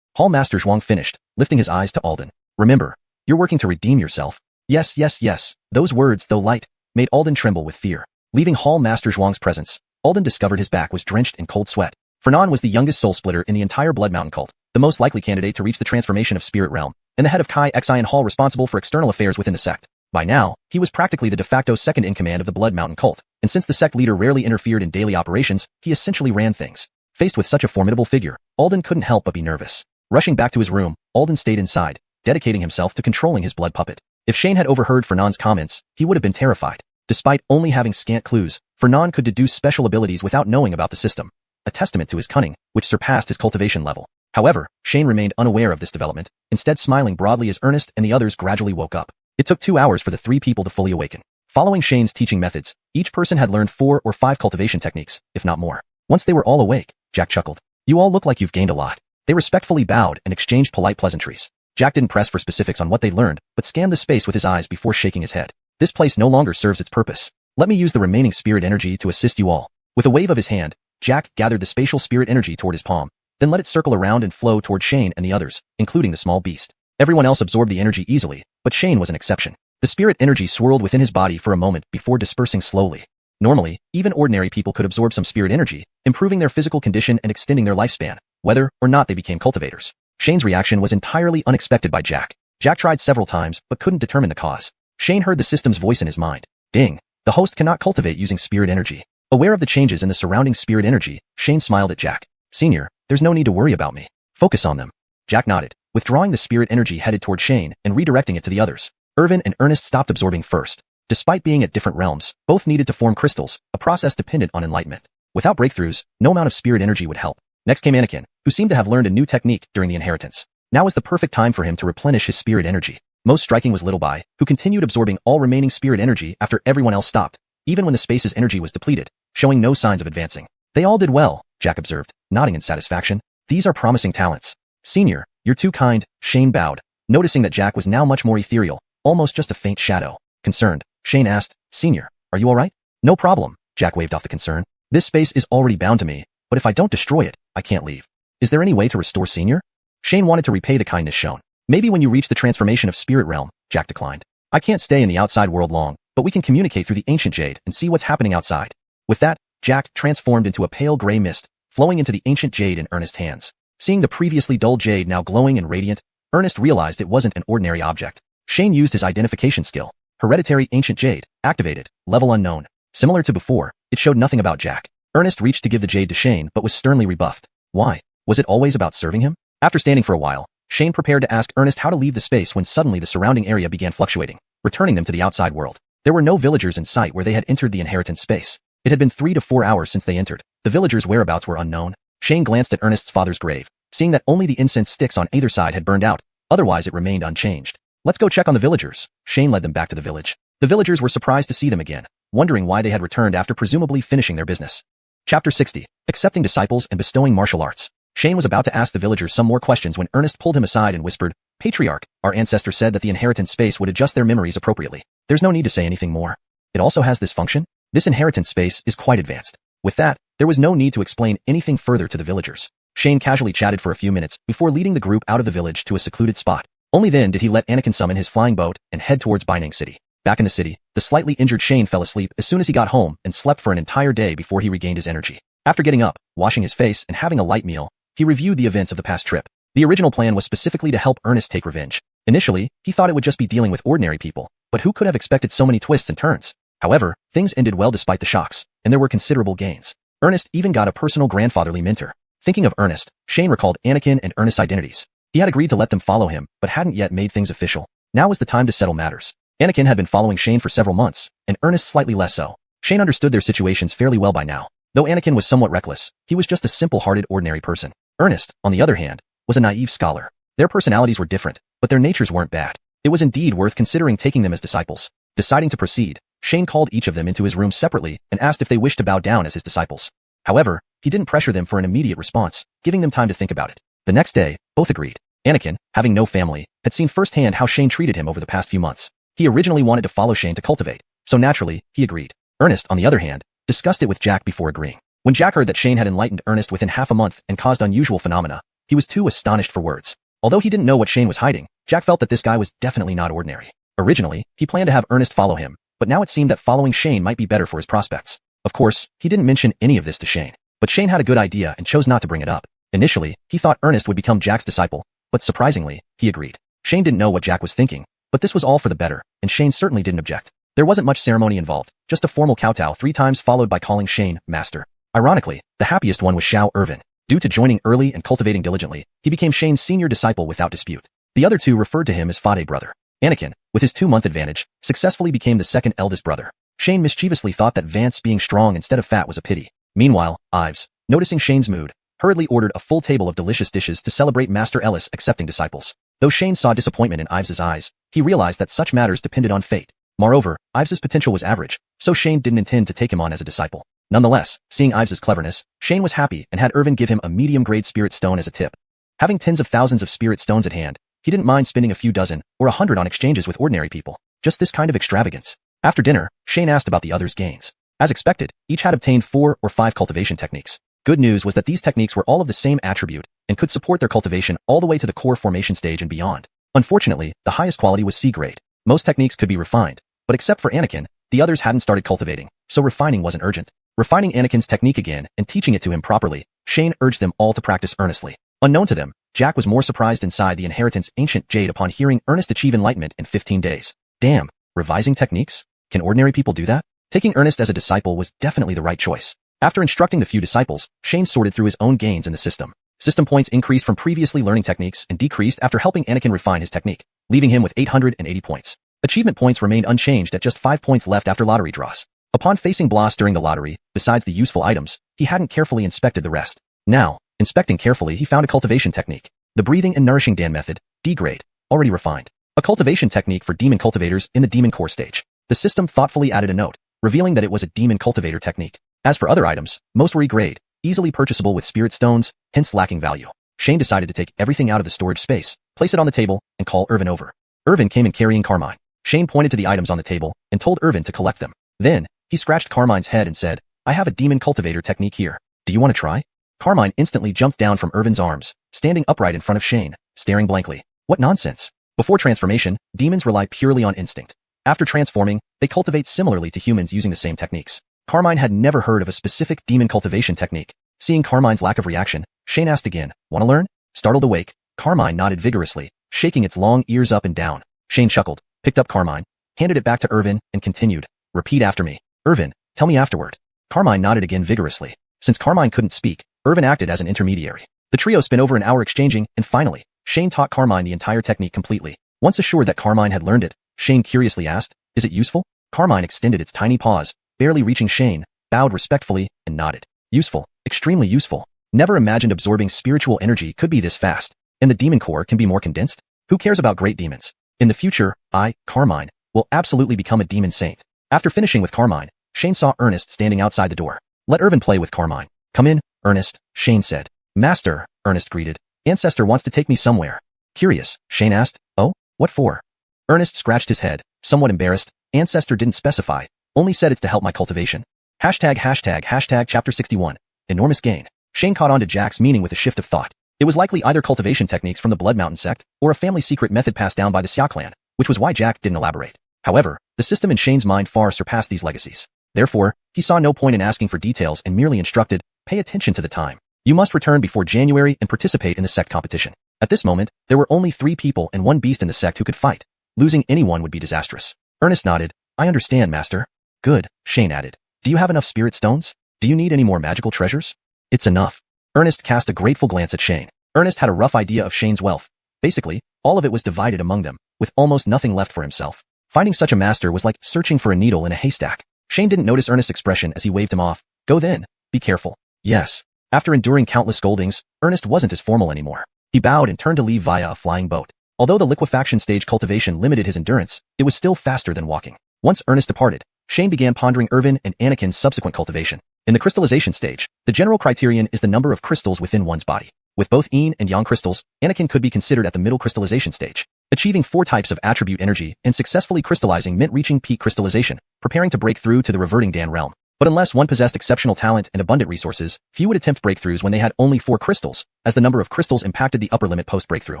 Hall Master Zhuang finished, lifting his eyes to Alden. Remember, you're working to redeem yourself. Yes. Those words, though light, made Alden tremble with fear. Leaving Hall Master Zhuang's presence, Alden discovered his back was drenched in cold sweat. Fernan was the youngest soul splitter in the entire Blood Mountain cult, the most likely candidate to reach the transformation of spirit realm, and the head of Kai Xian Hall responsible for external affairs within the sect. By now, he was practically the de facto second in command of the Blood Mountain cult, and since the sect leader rarely interfered in daily operations, he essentially ran things. Faced with such a formidable figure, Alden couldn't help but be nervous. Rushing back to his room, Alden stayed inside, dedicating himself to controlling his blood puppet. If Shane had overheard Fernand's comments, he would have been terrified. Despite only having scant clues, Fernand could deduce special abilities without knowing about the system, a testament to his cunning, which surpassed his cultivation level. However, Shane remained unaware of this development, instead smiling broadly as Ernest and the others gradually woke up. It took 2 hours for the 3 people to fully awaken. Following Shane's teaching methods, each person had learned 4 or 5 cultivation techniques, if not more. Once they were all awake, Jack chuckled. You all look like you've gained a lot. They respectfully bowed and exchanged polite pleasantries. Jack didn't press for specifics on what they learned, but scanned the space with his eyes before shaking his head. This place no longer serves its purpose. Let me use the remaining spirit energy to assist you all. With a wave of his hand, Jack gathered the spatial spirit energy toward his palm, then let it circle around and flow toward Shane and the others, including the small beast. Everyone else absorbed the energy easily, but Shane was an exception. The spirit energy swirled within his body for a moment before dispersing slowly. Normally, even ordinary people could absorb some spirit energy, improving their physical condition and extending their lifespan, whether or not they became cultivators. Shane's reaction was entirely unexpected by Jack. Jack tried several times, but couldn't determine the cause. Shane heard the system's voice in his mind. Ding. The host cannot cultivate using spirit energy. Aware of the changes in the surrounding spirit energy, Shane smiled at Jack. Senior, there's no need to worry about me. Focus on them. Jack nodded, withdrawing the spirit energy headed toward Shane and redirecting it to the others. Irvin and Ernest stopped absorbing first. Despite being at different realms, both needed to form crystals, a process dependent on enlightenment. Without breakthroughs, no amount of spirit energy would help. Next came Anakin, who seemed to have learned a new technique during the inheritance. Now was the perfect time for him to replenish his spirit energy. Most striking was Little Bai, who continued absorbing all remaining spirit energy after everyone else stopped, even when the space's energy was depleted, showing no signs of advancing. They all did well, Jack observed, nodding in satisfaction. These are promising talents. Senior, you're too kind, Shane bowed, noticing that Jack was now much more ethereal, almost just a faint shadow. Concerned, Shane asked, Senior, are you alright? No problem, Jack waved off the concern. This space is already bound to me, but if I don't destroy it, I can't leave. Is there any way to restore Senior? Shane wanted to repay the kindness shown. Maybe when you reach the transformation of spirit realm, Jack declined. I can't stay in the outside world long, but we can communicate through the ancient jade and see what's happening outside. With that, Jack transformed into a pale gray mist, flowing into the ancient jade in Ernest's hands. Seeing the previously dull jade now glowing and radiant, Ernest realized it wasn't an ordinary object. Shane used his identification skill. Hereditary Ancient Jade, activated, level unknown. Similar to before, it showed nothing about Jack. Ernest reached to give the jade to Shane but was sternly rebuffed. Why? Was it always about serving him? After standing for a while, Shane prepared to ask Ernest how to leave the space when suddenly the surrounding area began fluctuating, returning them to the outside world. There were no villagers in sight where they had entered the inheritance space. It had been 3 to 4 hours since they entered. The villagers' whereabouts were unknown. Shane glanced at Ernest's father's grave, seeing that only the incense sticks on either side had burned out, otherwise it remained unchanged. Let's go check on the villagers. Shane led them back to the village. The villagers were surprised to see them again, wondering why they had returned after presumably finishing their business. Chapter 60. Accepting disciples and bestowing martial arts. Shane was about to ask the villagers some more questions when Ernest pulled him aside and whispered, Patriarch, our ancestor said that the inheritance space would adjust their memories appropriately. There's no need to say anything more. It also has this function. This inheritance space is quite advanced. With that, there was no need to explain anything further to the villagers. Shane casually chatted for a few minutes before leading the group out of the village to a secluded spot. Only then did he let Anakin summon his flying boat and head towards Binding City. Back in the city, the slightly injured Shane fell asleep as soon as he got home and slept for an entire day before he regained his energy. After getting up, washing his face, and having a light meal, he reviewed the events of the past trip. The original plan was specifically to help Ernest take revenge. Initially, he thought it would just be dealing with ordinary people, but who could have expected so many twists and turns? However, things ended well despite the shocks, and there were considerable gains. Ernest even got a personal grandfatherly mentor. Thinking of Ernest, Shane recalled Anakin and Ernest's identities. He had agreed to let them follow him, but hadn't yet made things official. Now was the time to settle matters. Anakin had been following Shane for several months, and Ernest slightly less so. Shane understood their situations fairly well by now. Though Anakin was somewhat reckless, he was just a simple-hearted ordinary person. Ernest, on the other hand, was a naive scholar. Their personalities were different, but their natures weren't bad. It was indeed worth considering taking them as disciples. Deciding to proceed, Shane called each of them into his room separately and asked if they wished to bow down as his disciples. However, he didn't pressure them for an immediate response, giving them time to think about it. The next day, both agreed. Anakin, having no family, had seen firsthand how Shane treated him over the past few months. He originally wanted to follow Shane to cultivate, so naturally, he agreed. Ernest, on the other hand, discussed it with Jack before agreeing. When Jack heard that Shane had enlightened Ernest within half a month and caused unusual phenomena, he was too astonished for words. Although he didn't know what Shane was hiding, Jack felt that this guy was definitely not ordinary. Originally, he planned to have Ernest follow him, but now it seemed that following Shane might be better for his prospects. Of course, he didn't mention any of this to Shane, but Shane had a good idea and chose not to bring it up. Initially, he thought Ernest would become Jack's disciple, but surprisingly, he agreed. Shane didn't know what Jack was thinking, but this was all for the better, and Shane certainly didn't object. There wasn't much ceremony involved, just a formal kowtow 3 times followed by calling Shane master. Ironically, the happiest one was Xuanhuan. Due to joining early and cultivating diligently, he became Shane's senior disciple without dispute. The other 2 referred to him as Fade brother. Anakin, with his 2-month advantage, successfully became the second eldest brother. Shane mischievously thought that Vance being strong instead of fat was a pity. Meanwhile, Ives, noticing Shane's mood, hurriedly ordered a full table of delicious dishes to celebrate Master Ellis accepting disciples. Though Shane saw disappointment in Ives's eyes, he realized that such matters depended on fate. Moreover, Ives's potential was average, so Shane didn't intend to take him on as a disciple. Nonetheless, seeing Ives's cleverness, Shane was happy and had Irvin give him a medium-grade spirit stone as a tip. Having tens of thousands of spirit stones at hand, he didn't mind spending a few dozen or 100 on exchanges with ordinary people. Just this kind of extravagance. After dinner, Shane asked about the others' gains. As expected, each had obtained 4 or 5 cultivation techniques. Good news was that these techniques were all of the same attribute and could support their cultivation all the way to the core formation stage and beyond. Unfortunately, the highest quality was C grade. Most techniques could be refined, but except for Anakin, the others hadn't started cultivating, so refining wasn't urgent. Refining Anakin's technique again and teaching it to him properly, Shane urged them all to practice earnestly. Unknown to them, Jack was more surprised inside the inheritance ancient jade upon hearing Ernest achieve enlightenment in 15 days. Damn, revising techniques? Can ordinary people do that? Taking Ernest as a disciple was definitely the right choice. After instructing the few disciples, Shane sorted through his own gains in the system. System points increased from previously learning techniques and decreased after helping Anakin refine his technique, leaving him with 880 points. Achievement points remained unchanged at just 5 points left after lottery draws. Upon facing Bloss during the lottery, besides the useful items, he hadn't carefully inspected the rest. Now, inspecting carefully, he found a cultivation technique. The breathing and nourishing Dan method, D grade, already refined. A cultivation technique for demon cultivators in the demon core stage. The system thoughtfully added a note, revealing that it was a demon cultivator technique. As for other items, most were E grade, easily purchasable with spirit stones, hence lacking value. Shane decided to take everything out of the storage space, place it on the table, and call Irvin over. Irvin came in carrying Carmine. Shane pointed to the items on the table and told Irvin to collect them. Then, he scratched Carmine's head and said, I have a demon cultivator technique here. Do you want to try? Carmine instantly jumped down from Irvin's arms, standing upright in front of Shane, staring blankly. What nonsense. Before transformation, demons rely purely on instinct. After transforming, they cultivate similarly to humans using the same techniques. Carmine had never heard of a specific demon cultivation technique, Seeing Carmine's lack of reaction, Shane asked again, "Wanna learn?" Startled awake, Carmine nodded vigorously, shaking its long ears up and down. Shane chuckled, picked up Carmine, handed it back to Irvin, and continued, "Repeat after me. Irvin, tell me afterward." Carmine nodded again vigorously. Since Carmine couldn't speak, Irvin acted as an intermediary. The trio spent over an hour exchanging, and finally, Shane taught Carmine the entire technique completely. Once assured that Carmine had learned it, Shane curiously asked, "Is it useful?" Carmine extended its tiny paws, barely reaching Shane, bowed respectfully, and nodded. "Useful, extremely useful. Never imagined absorbing spiritual energy could be this fast, and the demon core can be more condensed? Who cares about great demons? In the future, I, Carmine, will absolutely become a demon saint." After finishing with Carmine, Shane saw Ernest standing outside the door. "Let Irvin play with Carmine." "Come in, Ernest," Shane said. "Master," Ernest greeted. "Ancestor wants to take me somewhere." "Curious," Shane asked. "Oh, what for?" Ernest scratched his head, somewhat embarrassed. "Ancestor didn't specify, only said it's to help my cultivation." #####Chapter 61. Enormous gain. Shane caught on to Jack's meaning with a shift of thought. It was likely either cultivation techniques from the Blood Mountain sect, or a family secret method passed down by the Xia clan, which was why Jack didn't elaborate. However, the system in Shane's mind far surpassed these legacies. Therefore, he saw no point in asking for details and merely instructed, "Pay attention to the time. You must return before January and participate in the sect competition." At this moment, there were only 3 people and 1 beast in the sect who could fight. Losing anyone would be disastrous. Ernest nodded. "I understand, Master." "Good," Shane added. "Do you have enough spirit stones? Do you need any more magical treasures?" "It's enough." Ernest cast a grateful glance at Shane. Ernest had a rough idea of Shane's wealth. Basically, all of it was divided among them, with almost nothing left for himself. Finding such a master was like searching for a needle in a haystack. Shane didn't notice Ernest's expression as he waved him off. "Go then. Be careful." "Yes." After enduring countless scoldings, Ernest wasn't as formal anymore. He bowed and turned to leave via a flying boat. Although the liquefaction stage cultivation limited his endurance, it was still faster than walking. Once Ernest departed, Shane began pondering Irvin and Anakin's subsequent cultivation. In the crystallization stage, the general criterion is the number of crystals within one's body. With both yin and yang crystals, Anakin could be considered at the middle crystallization stage. Achieving 4 types of attribute energy and successfully crystallizing meant reaching peak crystallization, preparing to break through to the reverting Dan realm. But unless one possessed exceptional talent and abundant resources, few would attempt breakthroughs when they had only 4 crystals, as the number of crystals impacted the upper limit post-breakthrough.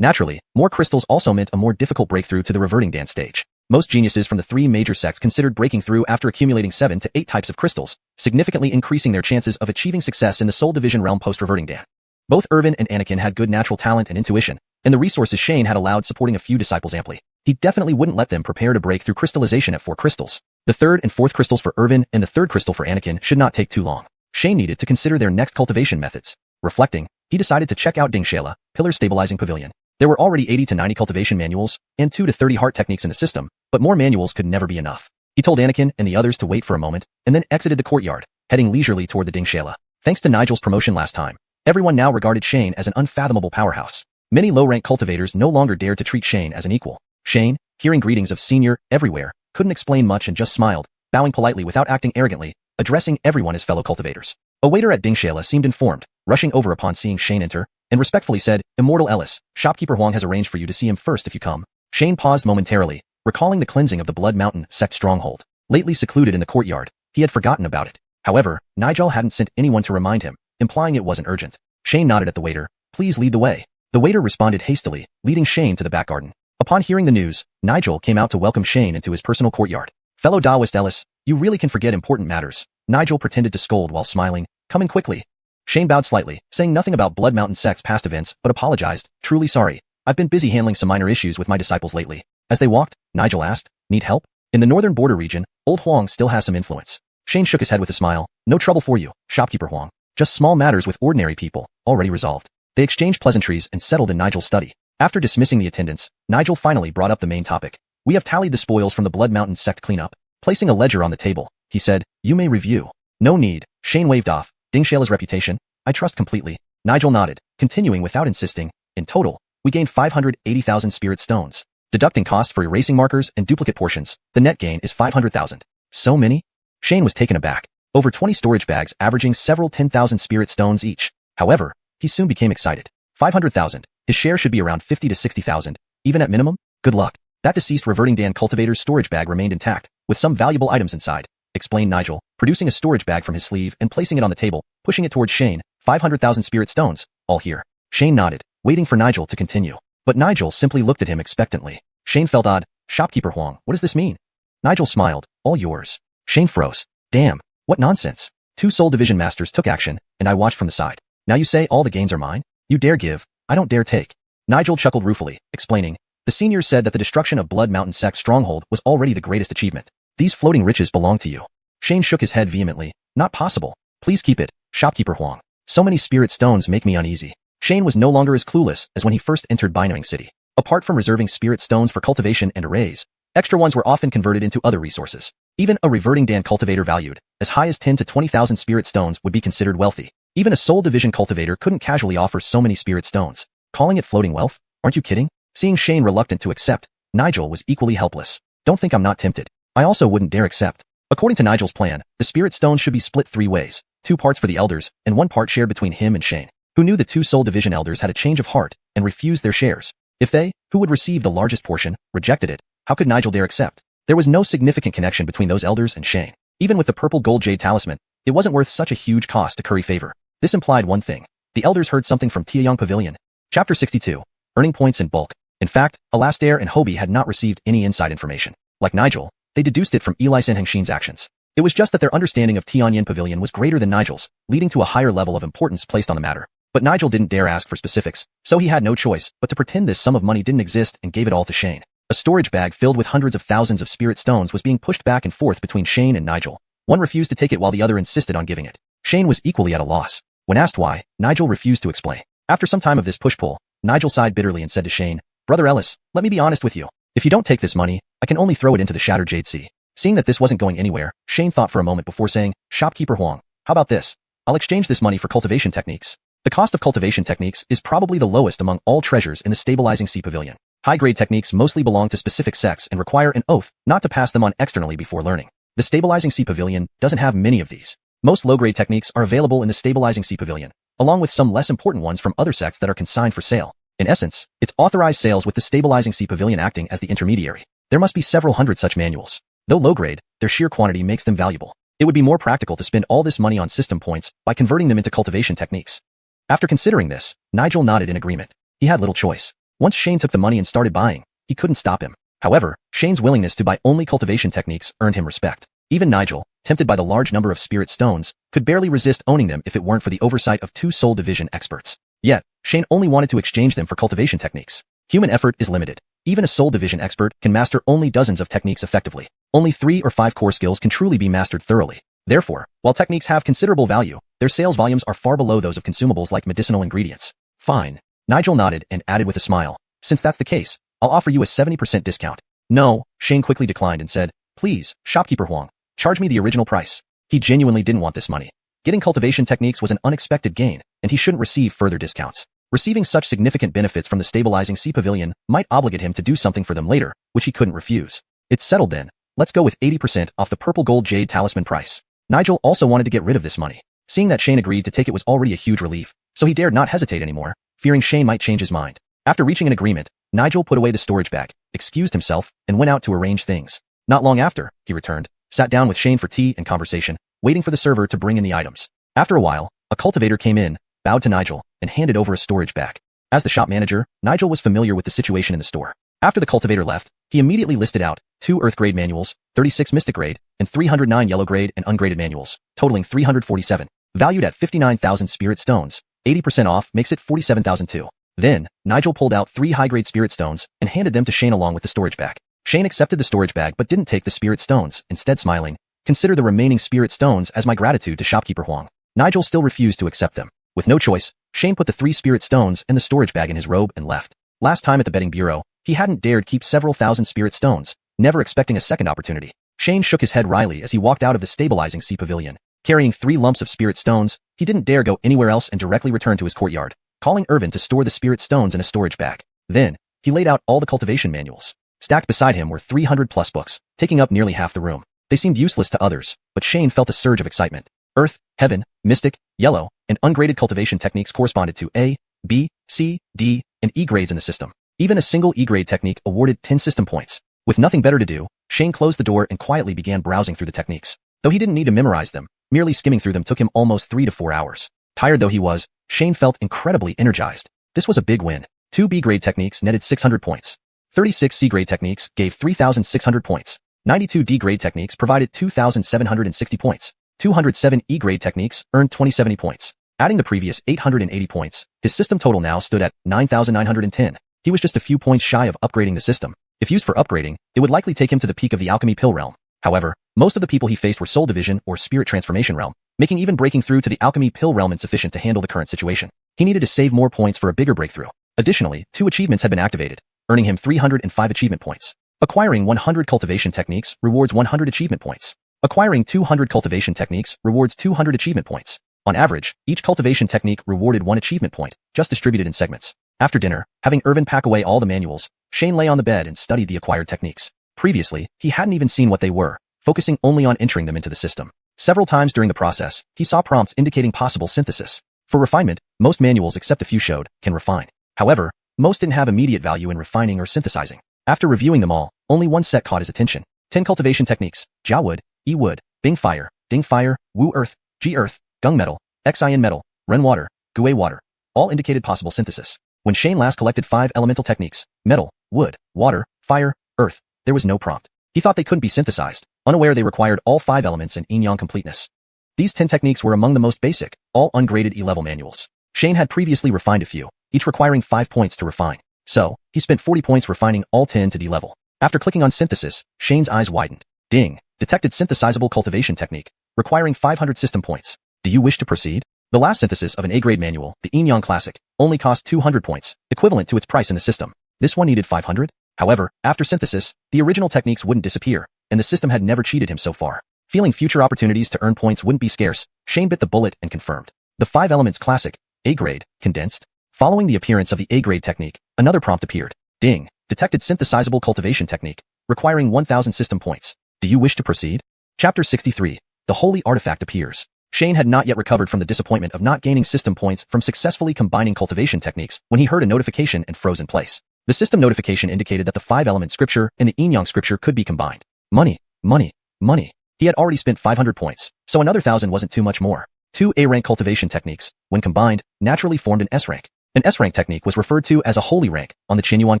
Naturally, more crystals also meant a more difficult breakthrough to the reverting Dan stage. Most geniuses from the 3 major sects considered breaking through after accumulating 7 to 8 types of crystals, significantly increasing their chances of achieving success in the Soul Division realm post-reverting Dan. Both Irvin and Anakin had good natural talent and intuition, and the resources Shane had allowed supporting a few disciples amply. He definitely wouldn't let them prepare to break through crystallization at 4 crystals. The 3rd and 4th crystals for Irvin and the 3rd crystal for Anakin should not take too long. Shane needed to consider their next cultivation methods. Reflecting, he decided to check out Dingshala, Pillar Stabilizing Pavilion. There were already 80 to 90 cultivation manuals, and 2 to 30 heart techniques in the system, but more manuals could never be enough. He told Anakin and the others to wait for a moment, and then exited the courtyard, heading leisurely toward the Dingshala. Thanks to Nigel's promotion last time, everyone now regarded Shane as an unfathomable powerhouse. Many low-rank cultivators no longer dared to treat Shane as an equal. Shane, hearing greetings of senior everywhere, couldn't explain much and just smiled, bowing politely without acting arrogantly, addressing everyone as fellow cultivators. A waiter at Dingshala seemed informed, rushing over upon seeing Shane enter, and respectfully said, "Immortal Ellis, shopkeeper Huang has arranged for you to see him first if you come." Shane paused momentarily, recalling the cleansing of the Blood Mountain sect stronghold. Lately secluded in the courtyard, he had forgotten about it. However, Nigel hadn't sent anyone to remind him, implying it wasn't urgent. Shane nodded at the waiter. "Please lead the way." The waiter responded hastily, leading Shane to the back garden. Upon hearing the news, Nigel came out to welcome Shane into his personal courtyard. "Fellow Taoist Ellis, you really can forget important matters." Nigel pretended to scold while smiling. "Come in quickly." Shane bowed slightly, saying nothing about Blood Mountain sect's past events, but apologized. "Truly sorry. I've been busy handling some minor issues with my disciples lately." As they walked, Nigel asked, "Need help?" In the northern border region, old Huang still has some influence. Shane shook his head with a smile. "No trouble for you, shopkeeper Huang. Just small matters with ordinary people, already resolved." They exchanged pleasantries and settled in Nigel's study. After dismissing the attendants, Nigel finally brought up the main topic. "We have tallied the spoils from the Blood Mountain sect cleanup." Placing a ledger on the table, he said, "You may review." "No need," Shane waved off. "Dingshala's reputation, I trust completely." Nigel nodded, continuing without insisting. "In total, we gained 580,000 spirit stones. Deducting costs for erasing markers and duplicate portions, the net gain is 500,000. So many? Shane was taken aback. Over 20 storage bags averaging several 10,000 spirit stones each. However, he soon became excited. 500,000. His share should be around 50 to 60,000, even at minimum? Good luck. That deceased reverting Dan cultivator's storage bag remained intact, with some valuable items inside, explained Nigel, producing a storage bag from his sleeve and placing it on the table, pushing it towards Shane. 500,000 spirit stones, all here. Shane nodded, waiting for Nigel to continue. But Nigel simply looked at him expectantly. Shane felt odd. "Shopkeeper Huang, what does this mean?" Nigel smiled. "All yours." Shane froze. "Damn, what nonsense." 2 Soul Division Masters took action, and I watched from the side. Now you say all the gains are mine? You dare give, I don't dare take. Nigel chuckled ruefully, explaining, the seniors said that the destruction of Blood Mountain Sect's stronghold was already the greatest achievement. These floating riches belong to you. Shane shook his head vehemently. Not possible. Please keep it, shopkeeper Huang. So many spirit stones make me uneasy. Shane was no longer as clueless as when he first entered Binaming City. Apart from reserving spirit stones for cultivation and arrays, extra ones were often converted into other resources. Even a reverting Dan cultivator valued as high as 10 to 20,000 spirit stones would be considered wealthy. Even a Soul Division cultivator couldn't casually offer so many spirit stones. Calling it floating wealth? Aren't you kidding? Seeing Shane reluctant to accept, Nigel was equally helpless. Don't think I'm not tempted. I also wouldn't dare accept. According to Nigel's plan, the spirit stones should be split 3 ways, 2 parts for the elders, and 1 part shared between him and Shane, who knew the 2 Soul Division elders had a change of heart and refused their shares. If they, who would receive the largest portion, rejected it, how could Nigel dare accept? There was no significant connection between those elders and Shane. Even with the purple gold jade talisman, it wasn't worth such a huge cost to curry favor. This implied one thing. The elders heard something from Tianyang Pavilion. Chapter 62. Earning points in bulk. In fact, Alastair and Hobie had not received any inside information. Like Nigel, they deduced it from Eli Senhengshin's actions. It was just that their understanding of Tianyang Pavilion was greater than Nigel's, leading to a higher level of importance placed on the matter. But Nigel didn't dare ask for specifics, so he had no choice but to pretend this sum of money didn't exist and gave it all to Shane. A storage bag filled with hundreds of thousands of spirit stones was being pushed back and forth between Shane and Nigel. One refused to take it while the other insisted on giving it. Shane was equally at a loss. When asked why, Nigel refused to explain. After some time of this push-pull, Nigel sighed bitterly and said to Shane, Brother Ellis, let me be honest with you. If you don't take this money, I can only throw it into the Shattered Jade Sea. Seeing that this wasn't going anywhere, Shane thought for a moment before saying, Shopkeeper Huang, how about this? I'll exchange this money for cultivation techniques. The cost of cultivation techniques is probably the lowest among all treasures in the Stabilizing Sea Pavilion. High-grade techniques mostly belong to specific sects and require an oath not to pass them on externally before learning. The Stabilizing Sea Pavilion doesn't have many of these. Most low-grade techniques are available in the Stabilizing Sea Pavilion, along with some less important ones from other sects that are consigned for sale. In essence, it's authorized sales with the Stabilizing Sea Pavilion acting as the intermediary. There must be several hundred such manuals. Though low-grade, their sheer quantity makes them valuable. It would be more practical to spend all this money on system points by converting them into cultivation techniques. After considering this, Nigel nodded in agreement. He had little choice. Once Shane took the money and started buying, he couldn't stop him. However, Shane's willingness to buy only cultivation techniques earned him respect. Even Nigel, tempted by the large number of spirit stones, could barely resist owning them if it weren't for the oversight of 2 Soul Division experts. Yet, Shane only wanted to exchange them for cultivation techniques. Human effort is limited. Even a Soul Division expert can master only dozens of techniques effectively. Only 3 or 5 core skills can truly be mastered thoroughly. Therefore, while techniques have considerable value, their sales volumes are far below those of consumables like medicinal ingredients. Fine. Nigel nodded and added with a smile, since that's the case, I'll offer you a 70% discount. No, Shane quickly declined and said, please, shopkeeper Huang, charge me the original price. He genuinely didn't want this money. Getting cultivation techniques was an unexpected gain, and he shouldn't receive further discounts. Receiving such significant benefits from the Stabilizing Sea Pavilion might obligate him to do something for them later, which he couldn't refuse. It's settled then. Let's go with 80% off the purple gold jade talisman price. Nigel also wanted to get rid of this money. Seeing that Shane agreed to take it was already a huge relief, so he dared not hesitate anymore, fearing Shane might change his mind. After reaching an agreement, Nigel put away the storage bag, excused himself, and went out to arrange things. Not long after, he returned, sat down with Shane for tea and conversation, waiting for the server to bring in the items. After a while, a cultivator came in, bowed to Nigel, and handed over a storage bag. As the shop manager, Nigel was familiar with the situation in the store. After the cultivator left, he immediately listed out 2 Earth Grade manuals, 36 Mystic Grade, and 309 Yellow Grade and ungraded manuals, totaling 347. Valued at 59,000 spirit stones, 80% off makes it 47,002. Then, Nigel pulled out 3 high-grade spirit stones and handed them to Shane along with the storage bag. Shane accepted the storage bag but didn't take the spirit stones, instead smiling, consider the remaining spirit stones as my gratitude to shopkeeper Huang. Nigel still refused to accept them. With no choice, Shane put the 3 spirit stones and the storage bag in his robe and left. Last time at the betting bureau, he hadn't dared keep several thousand spirit stones, never expecting a second opportunity. Shane shook his head wryly as he walked out of the Stabilizing Sea Pavilion. Carrying 3 lumps of spirit stones, he didn't dare go anywhere else and directly return to his courtyard, calling Irvin to store the spirit stones in a storage bag. Then, he laid out all the cultivation manuals. Stacked beside him were 300+ books, taking up nearly half the room. They seemed useless to others, but Shane felt a surge of excitement. Earth, Heaven, Mystic, Yellow, and ungraded cultivation techniques corresponded to A, B, C, D, and E grades in the system. Even a single E grade technique awarded 10 system points. With nothing better to do, Shane closed the door and quietly began browsing through the techniques. Though he didn't need to memorize them, merely skimming through them took him almost 3 to 4 hours. Tired though he was, Shane felt incredibly energized. This was a big win. 2 B grade techniques netted 600 points. 36 C grade techniques gave 3,600 points. 92 D grade techniques provided 2,760 points. 207 E-grade techniques earned 2070 points. Adding the previous 880 points, his system total now stood at 9,910. He was just a few points shy of upgrading the system. If used for upgrading, it would likely take him to the peak of the alchemy pill realm. However, most of the people he faced were soul division or spirit transformation realm, making even breaking through to the alchemy pill realm insufficient to handle the current situation. He needed to save more points for a bigger breakthrough. Additionally, 2 achievements had been activated, earning him 305 achievement points. Acquiring 100 cultivation techniques rewards 100 achievement points. Acquiring 200 cultivation techniques rewards 200 achievement points. On average, each cultivation technique rewarded 1 achievement point, just distributed in segments. After dinner, having Irvin pack away all the manuals, Shane lay on the bed and studied the acquired techniques. Previously, he hadn't even seen what they were, focusing only on entering them into the system. Several times during the process, he saw prompts indicating possible synthesis. For refinement, most manuals except a few showed, can refine. However, most didn't have immediate value in refining or synthesizing. After reviewing them all, only one set caught his attention. 10 cultivation techniques, Jia wood, E wood, Bing fire, Ding fire, Wu earth, Ji earth, Gung metal, Xian metal, Ren water, Gui water. All indicated possible synthesis. When Shane last collected 5 elemental techniques, metal, wood, water, fire, earth, there was no prompt. He thought they couldn't be synthesized, unaware they required all 5 elements in yin-yang completeness. These 10 techniques were among the most basic, all ungraded E-level manuals. Shane had previously refined a few, each requiring 5 points to refine. So, he spent 40 points refining all 10 to D-level. After clicking on synthesis, Shane's eyes widened. Ding! Detected synthesizable cultivation technique, requiring 500 system points. Do you wish to proceed? The last synthesis of an A-grade manual, the Yin-Yang Classic, only cost 200 points, equivalent to its price in the system. This one needed 500? However, after synthesis, the original techniques wouldn't disappear, and the system had never cheated him so far. Feeling future opportunities to earn points wouldn't be scarce, Shane bit the bullet and confirmed. The 5 Elements Classic, A-grade, condensed. Following the appearance of the A-grade technique, another prompt appeared. Ding! Detected synthesizable cultivation technique, requiring 1,000 system points. Do you wish to proceed? Chapter 63. The Holy Artifact appears. Shane had not yet recovered from the disappointment of not gaining system points from successfully combining cultivation techniques when he heard a notification and froze in place. The system notification indicated that the 5-element scripture and the yin-yang scripture could be combined. Money, money, money. He had already spent 500 points, so another 1,000 wasn't too much more. 2 A-rank cultivation techniques, when combined, naturally formed an S-rank. An S-rank technique was referred to as a holy rank on the Xuanhuan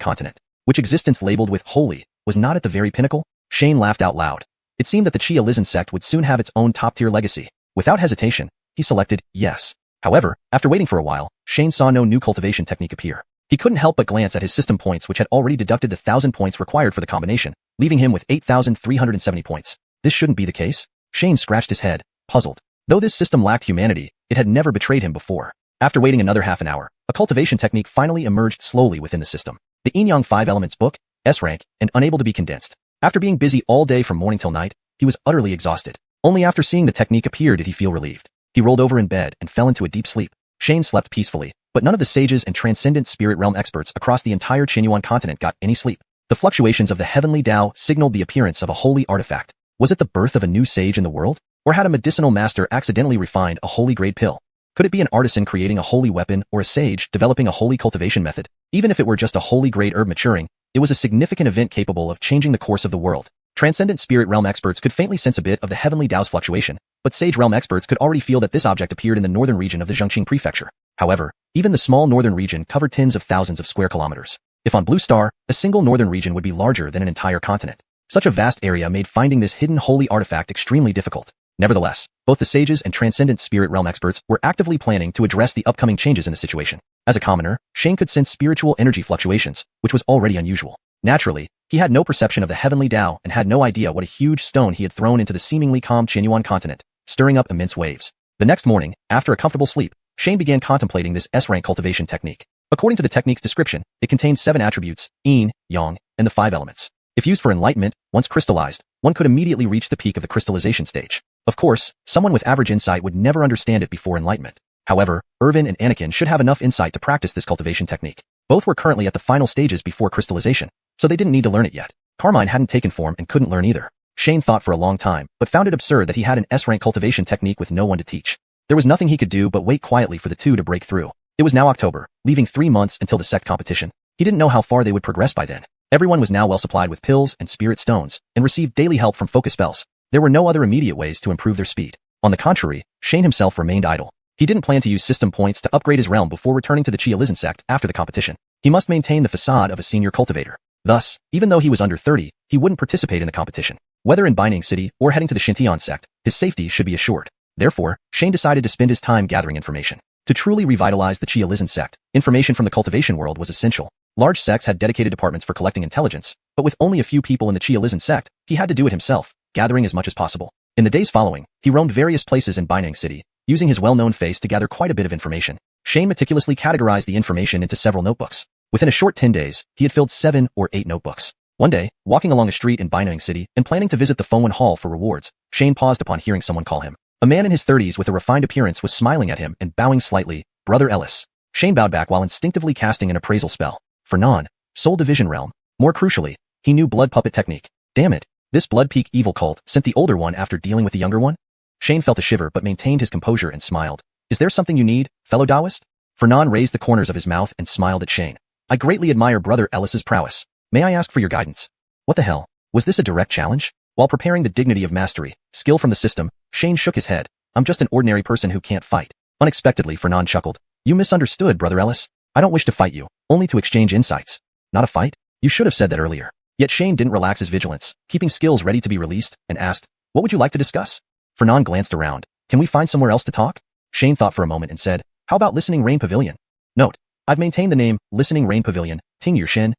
continent, which existence labeled with holy was not at the very pinnacle. Shane laughed out loud. It seemed that the Xiuxian sect would soon have its own top-tier legacy. Without hesitation, he selected yes. However, after waiting for a while, Shane saw no new cultivation technique appear. He couldn't help but glance at his system points, which had already deducted the 1,000 points required for the combination, leaving him with 8,370 points. This shouldn't be the case. Shane scratched his head, puzzled. Though this system lacked humanity, it had never betrayed him before. After waiting another half an hour, a cultivation technique finally emerged slowly within the system. The Yin-Yang 5 Elements book, S-rank, and unable to be condensed. After being busy all day from morning till night, he was utterly exhausted. Only after seeing the technique appear did he feel relieved. He rolled over in bed and fell into a deep sleep. Shane slept peacefully, but none of the sages and transcendent spirit realm experts across the entire Xuanhuan continent got any sleep. The fluctuations of the heavenly Tao signaled the appearance of a holy artifact. Was it the birth of a new sage in the world? Or had a medicinal master accidentally refined a holy grade pill? Could it be an artisan creating a holy weapon or a sage developing a holy cultivation method? Even if it were just a holy grade herb maturing, it was a significant event capable of changing the course of the world. Transcendent spirit realm experts could faintly sense a bit of the heavenly Tao's fluctuation, but sage realm experts could already feel that this object appeared in the northern region of the Zhengqing prefecture. However, even the small northern region covered tens of thousands of square kilometers. If on Blue Star, a single northern region would be larger than an entire continent. Such a vast area made finding this hidden holy artifact extremely difficult. Nevertheless, both the sages and transcendent spirit realm experts were actively planning to address the upcoming changes in the situation. As a commoner, Shane could sense spiritual energy fluctuations, which was already unusual. Naturally, he had no perception of the heavenly Tao and had no idea what a huge stone he had thrown into the seemingly calm Xuanhuan continent, stirring up immense waves. The next morning, after a comfortable sleep, Shane began contemplating this S-rank cultivation technique. According to the technique's description, it contains 7 attributes, yin, yang, and the 5 elements. If used for enlightenment, once crystallized, one could immediately reach the peak of the crystallization stage. Of course, someone with average insight would never understand it before enlightenment. However, Irvin and Anakin should have enough insight to practice this cultivation technique. Both were currently at the final stages before crystallization, so they didn't need to learn it yet. Carmine hadn't taken form and couldn't learn either. Shane thought for a long time, but found it absurd that he had an S-rank cultivation technique with no one to teach. There was nothing he could do but wait quietly for the two to break through. It was now October, leaving 3 months until the sect competition. He didn't know how far they would progress by then. Everyone was now well supplied with pills and spirit stones, and received daily help from focus spells. There were no other immediate ways to improve their speed. On the contrary, Shane himself remained idle. He didn't plan to use system points to upgrade his realm before returning to the Xiuxian sect after the competition. He must maintain the facade of a senior cultivator. Thus, even though he was under 30, he wouldn't participate in the competition. Whether in Binding City or heading to the Xintian sect, his safety should be assured. Therefore, Shane decided to spend his time gathering information. To truly revitalize the xiuxian sect, information from the cultivation world was essential. Large sects had dedicated departments for collecting intelligence, but with only a few people in the xiuxian sect, he had to do it himself, gathering as much as possible. In the days following, he roamed various places in Binding City, using his well-known face to gather quite a bit of information. Shane meticulously categorized the information into several notebooks. Within a short 10 days, he had filled 7 or 8 notebooks. One day, walking along a street in Binding City and planning to visit the xuanhuan hall for rewards, Shane paused upon hearing someone call him. A man in his 30s with a refined appearance was smiling at him and bowing slightly. Brother Ellis. Shane bowed back while instinctively casting an appraisal spell. For Non, Soul Division Realm. More crucially, he knew blood puppet technique. Damn it. This blood peak evil cult sent the older one after dealing with the younger one? Shane felt a shiver but maintained his composure and smiled. Is there something you need, fellow Taoist? Fernan raised the corners of his mouth and smiled at Shane. I greatly admire Brother Ellis's prowess. May I ask for your guidance? What the hell? Was this a direct challenge? While preparing the dignity of mastery, skill from the system, Shane shook his head. I'm just an ordinary person who can't fight. Unexpectedly, Fernan chuckled. You misunderstood, Brother Ellis. I don't wish to fight you, only to exchange insights. Not a fight? You should have said that earlier. Yet Shane didn't relax his vigilance, keeping skills ready to be released, and asked, what would you like to discuss? Fernan glanced around. Can we find somewhere else to talk? Shane thought for a moment and said, how about Listening Rain Pavilion? Note, I've maintained the name Listening Rain Pavilion, xiuxian,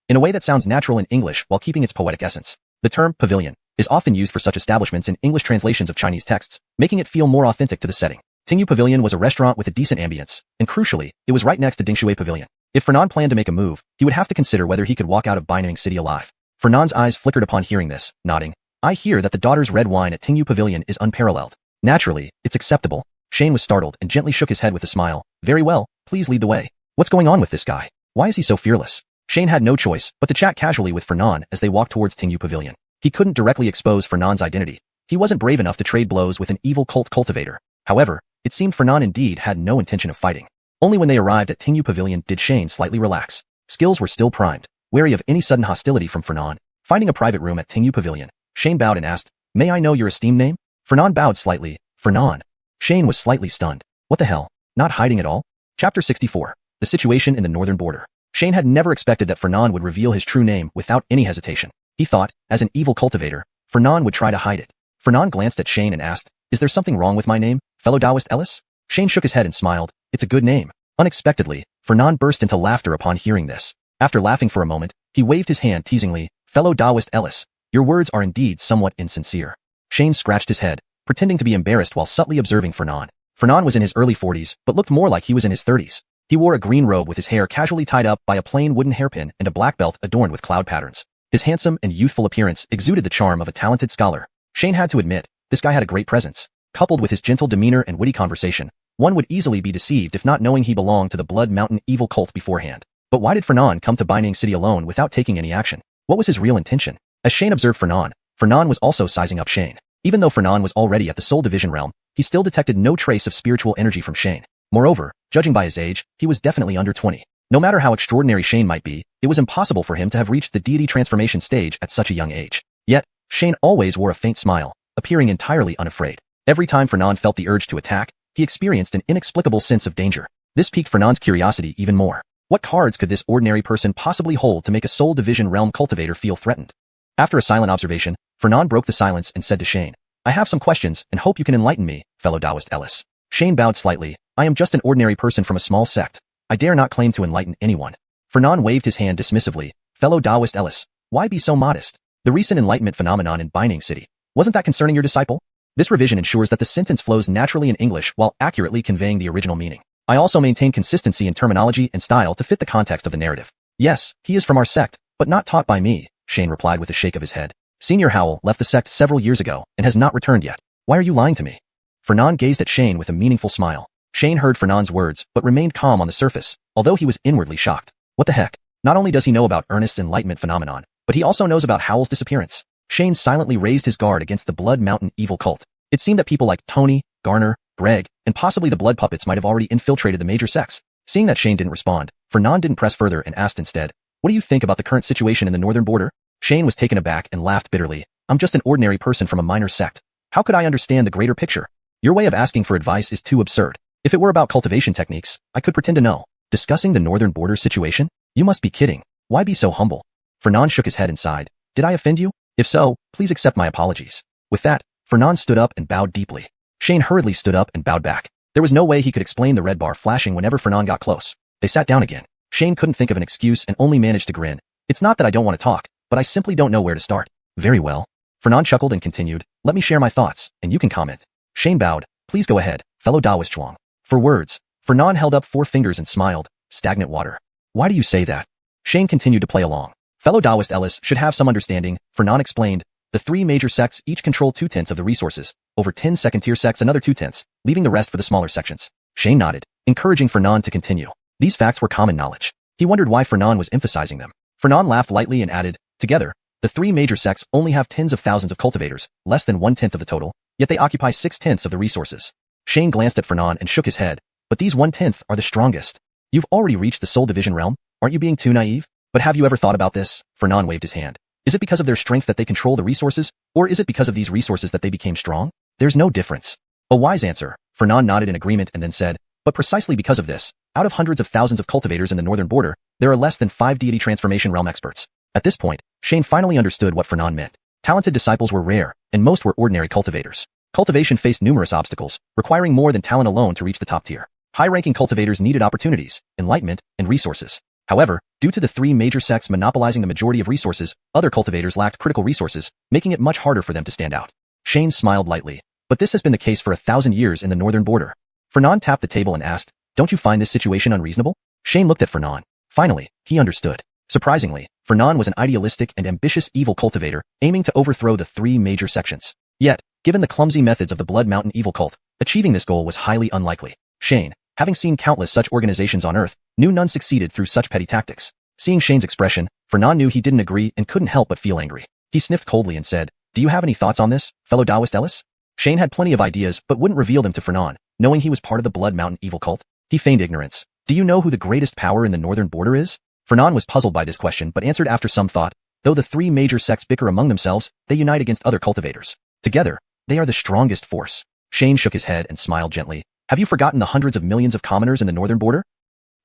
in a way that sounds natural in English while keeping its poetic essence. The term pavilion is often used for such establishments in English translations of Chinese texts, making it feel more authentic to the setting. Tingyu Pavilion was a restaurant with a decent ambience, and crucially, it was right next to Dingshui Pavilion. If Fernan planned to make a move, he would have to consider whether he could walk out of Binding City alive. Fernan's eyes flickered upon hearing this, nodding. I hear that the daughter's red wine at Tingyu Pavilion is unparalleled. Naturally, it's acceptable. Shane was startled and gently shook his head with a smile. Very well, please lead the way. What's going on with this guy? Why is he so fearless? Shane had no choice but to chat casually with Fernan as they walked towards Tingyu Pavilion. He couldn't directly expose Fernan's identity. He wasn't brave enough to trade blows with an evil cult cultivator. However, it seemed Fernan indeed had no intention of fighting. Only when they arrived at Tingyu Pavilion did Shane slightly relax. Skills were still primed, wary of any sudden hostility from Fernan. Finding a private room at Tingyu Pavilion, Shane bowed and asked, May I know your esteemed name? Fernan bowed slightly. Fernan. Shane was slightly stunned. What the hell? Not hiding at all? Chapter 64. The situation in the northern border. Shane had never expected that Fernan would reveal his true name without any hesitation. He thought, as an evil cultivator, Fernan would try to hide it. Fernan glanced at Shane and asked, Is there something wrong with my name, fellow Taoist Ellis? Shane shook his head and smiled. It's a good name. Unexpectedly, Fernan burst into laughter upon hearing this. After laughing for a moment, he waved his hand teasingly. Fellow Taoist Ellis, your words are indeed somewhat insincere. Shane scratched his head, pretending to be embarrassed while subtly observing Fernan. Fernan was in his early 40s, but looked more like he was in his 30s. He wore a green robe with his hair casually tied up by a plain wooden hairpin and a black belt adorned with cloud patterns. His handsome and youthful appearance exuded the charm of a talented scholar. Shane had to admit, this guy had a great presence. Coupled with his gentle demeanor and witty conversation, one would easily be deceived if not knowing he belonged to the Blood Mountain evil cult beforehand. But why did Fernan come to Binding City alone without taking any action? What was his real intention? As Shane observed Fernan, Fernan was also sizing up Shane. Even though Fernan was already at the Soul Division realm, he still detected no trace of spiritual energy from Shane. Moreover, judging by his age, he was definitely under 20. No matter how extraordinary Shane might be, it was impossible for him to have reached the deity transformation stage at such a young age. Yet, Shane always wore a faint smile, appearing entirely unafraid. Every time Fernan felt the urge to attack, he experienced an inexplicable sense of danger. This piqued Fernan's curiosity even more. What cards could this ordinary person possibly hold to make a Soul Division realm cultivator feel threatened? After a silent observation, Fernan broke the silence and said to Shane, I have some questions and hope you can enlighten me, fellow Taoist Ellis. Shane bowed slightly. I am just an ordinary person from a small sect. I dare not claim to enlighten anyone. Fernan waved his hand dismissively. Fellow Taoist Ellis, why be so modest? The recent enlightenment phenomenon in Binding City, wasn't that concerning your disciple? This revision ensures that the sentence flows naturally in English while accurately conveying the original meaning. I also maintain consistency in terminology and style to fit the context of the narrative. Yes, he is from our sect, but not taught by me, Shane replied with a shake of his head. Senior Howell left the sect several years ago and has not returned yet. Why are you lying to me? Fernan gazed at Shane with a meaningful smile. Shane heard Fernan's words but remained calm on the surface, although he was inwardly shocked. What the heck? Not only does he know about Ernest's enlightenment phenomenon, but he also knows about Howell's disappearance. Shane silently raised his guard against the Blood Mountain evil cult. It seemed that people like Tony, Garner, Greg, and possibly the blood puppets might have already infiltrated the major sects. Seeing that Shane didn't respond, Fernan didn't press further and asked instead, what do you think about the current situation in the northern border? Shane was taken aback and laughed bitterly. I'm just an ordinary person from a minor sect. How could I understand the greater picture? Your way of asking for advice is too absurd. If it were about cultivation techniques, I could pretend to know. Discussing the northern border situation? You must be kidding. Why be so humble? Fernan shook his head and sighed. Did I offend you? If so, please accept my apologies. With that, Fernand stood up and bowed deeply. Shane hurriedly stood up and bowed back. There was no way he could explain the red bar flashing whenever Fernand got close. They sat down again. Shane couldn't think of an excuse and only managed to grin. It's not that I don't want to talk, but I simply don't know where to start. Very well. Fernand chuckled and continued, let me share my thoughts, and you can comment. Shane bowed. Please go ahead, fellow Taoist Zhuang. For words, Fernand held up 4 fingers and smiled. Stagnant water. Why do you say that? Shane continued to play along. Fellow Taoist Ellis should have some understanding, Fernand explained. The 3 major sects each control 2/10 of the resources, over 10 second-tier sects another 2/10, leaving the rest for the smaller sections. Shane nodded, encouraging Fernand to continue. These facts were common knowledge. He wondered why Fernand was emphasizing them. Fernand laughed lightly and added, together, the 3 major sects only have tens of thousands of cultivators, less than 1/10 of the total, yet they occupy 6/10 of the resources. Shane glanced at Fernand and shook his head. But these 1/10 are the strongest. You've already reached the Soul Division realm, aren't you being too naive? But have you ever thought about this? Fernand waved his hand. Is it because of their strength that they control the resources, or is it because of these resources that they became strong? There's no difference. A wise answer. Fernand nodded in agreement and then said, but precisely because of this, out of hundreds of thousands of cultivators in the northern border, there are less than 5 deity transformation realm experts. At this point, Shane finally understood what Fernand meant. Talented disciples were rare, and most were ordinary cultivators. Cultivation faced numerous obstacles, requiring more than talent alone to reach the top tier. High-ranking cultivators needed opportunities, enlightenment, and resources. However, due to the 3 major sects monopolizing the majority of resources, other cultivators lacked critical resources, making it much harder for them to stand out. Shane smiled lightly. But this has been the case for 1,000 years in the northern border. Fernand tapped the table and asked, don't you find this situation unreasonable? Shane looked at Fernand. Finally, he understood. Surprisingly, Fernand was an idealistic and ambitious evil cultivator, aiming to overthrow the 3 major sections. Yet, given the clumsy methods of the Blood Mountain evil cult, achieving this goal was highly unlikely. Shane, having seen countless such organizations on Earth, knew none succeeded through such petty tactics. Seeing Shane's expression, Fernand knew he didn't agree and couldn't help but feel angry. He sniffed coldly and said, do you have any thoughts on this, fellow Taoist Ellis? Shane had plenty of ideas but wouldn't reveal them to Fernand, knowing he was part of the Blood Mountain evil cult. He feigned ignorance. Do you know who the greatest power in the northern border is? Fernand was puzzled by this question but answered after some thought, though the 3 major sects bicker among themselves, they unite against other cultivators. Together, they are the strongest force. Shane shook his head and smiled gently. Have you forgotten the hundreds of millions of commoners in the northern border?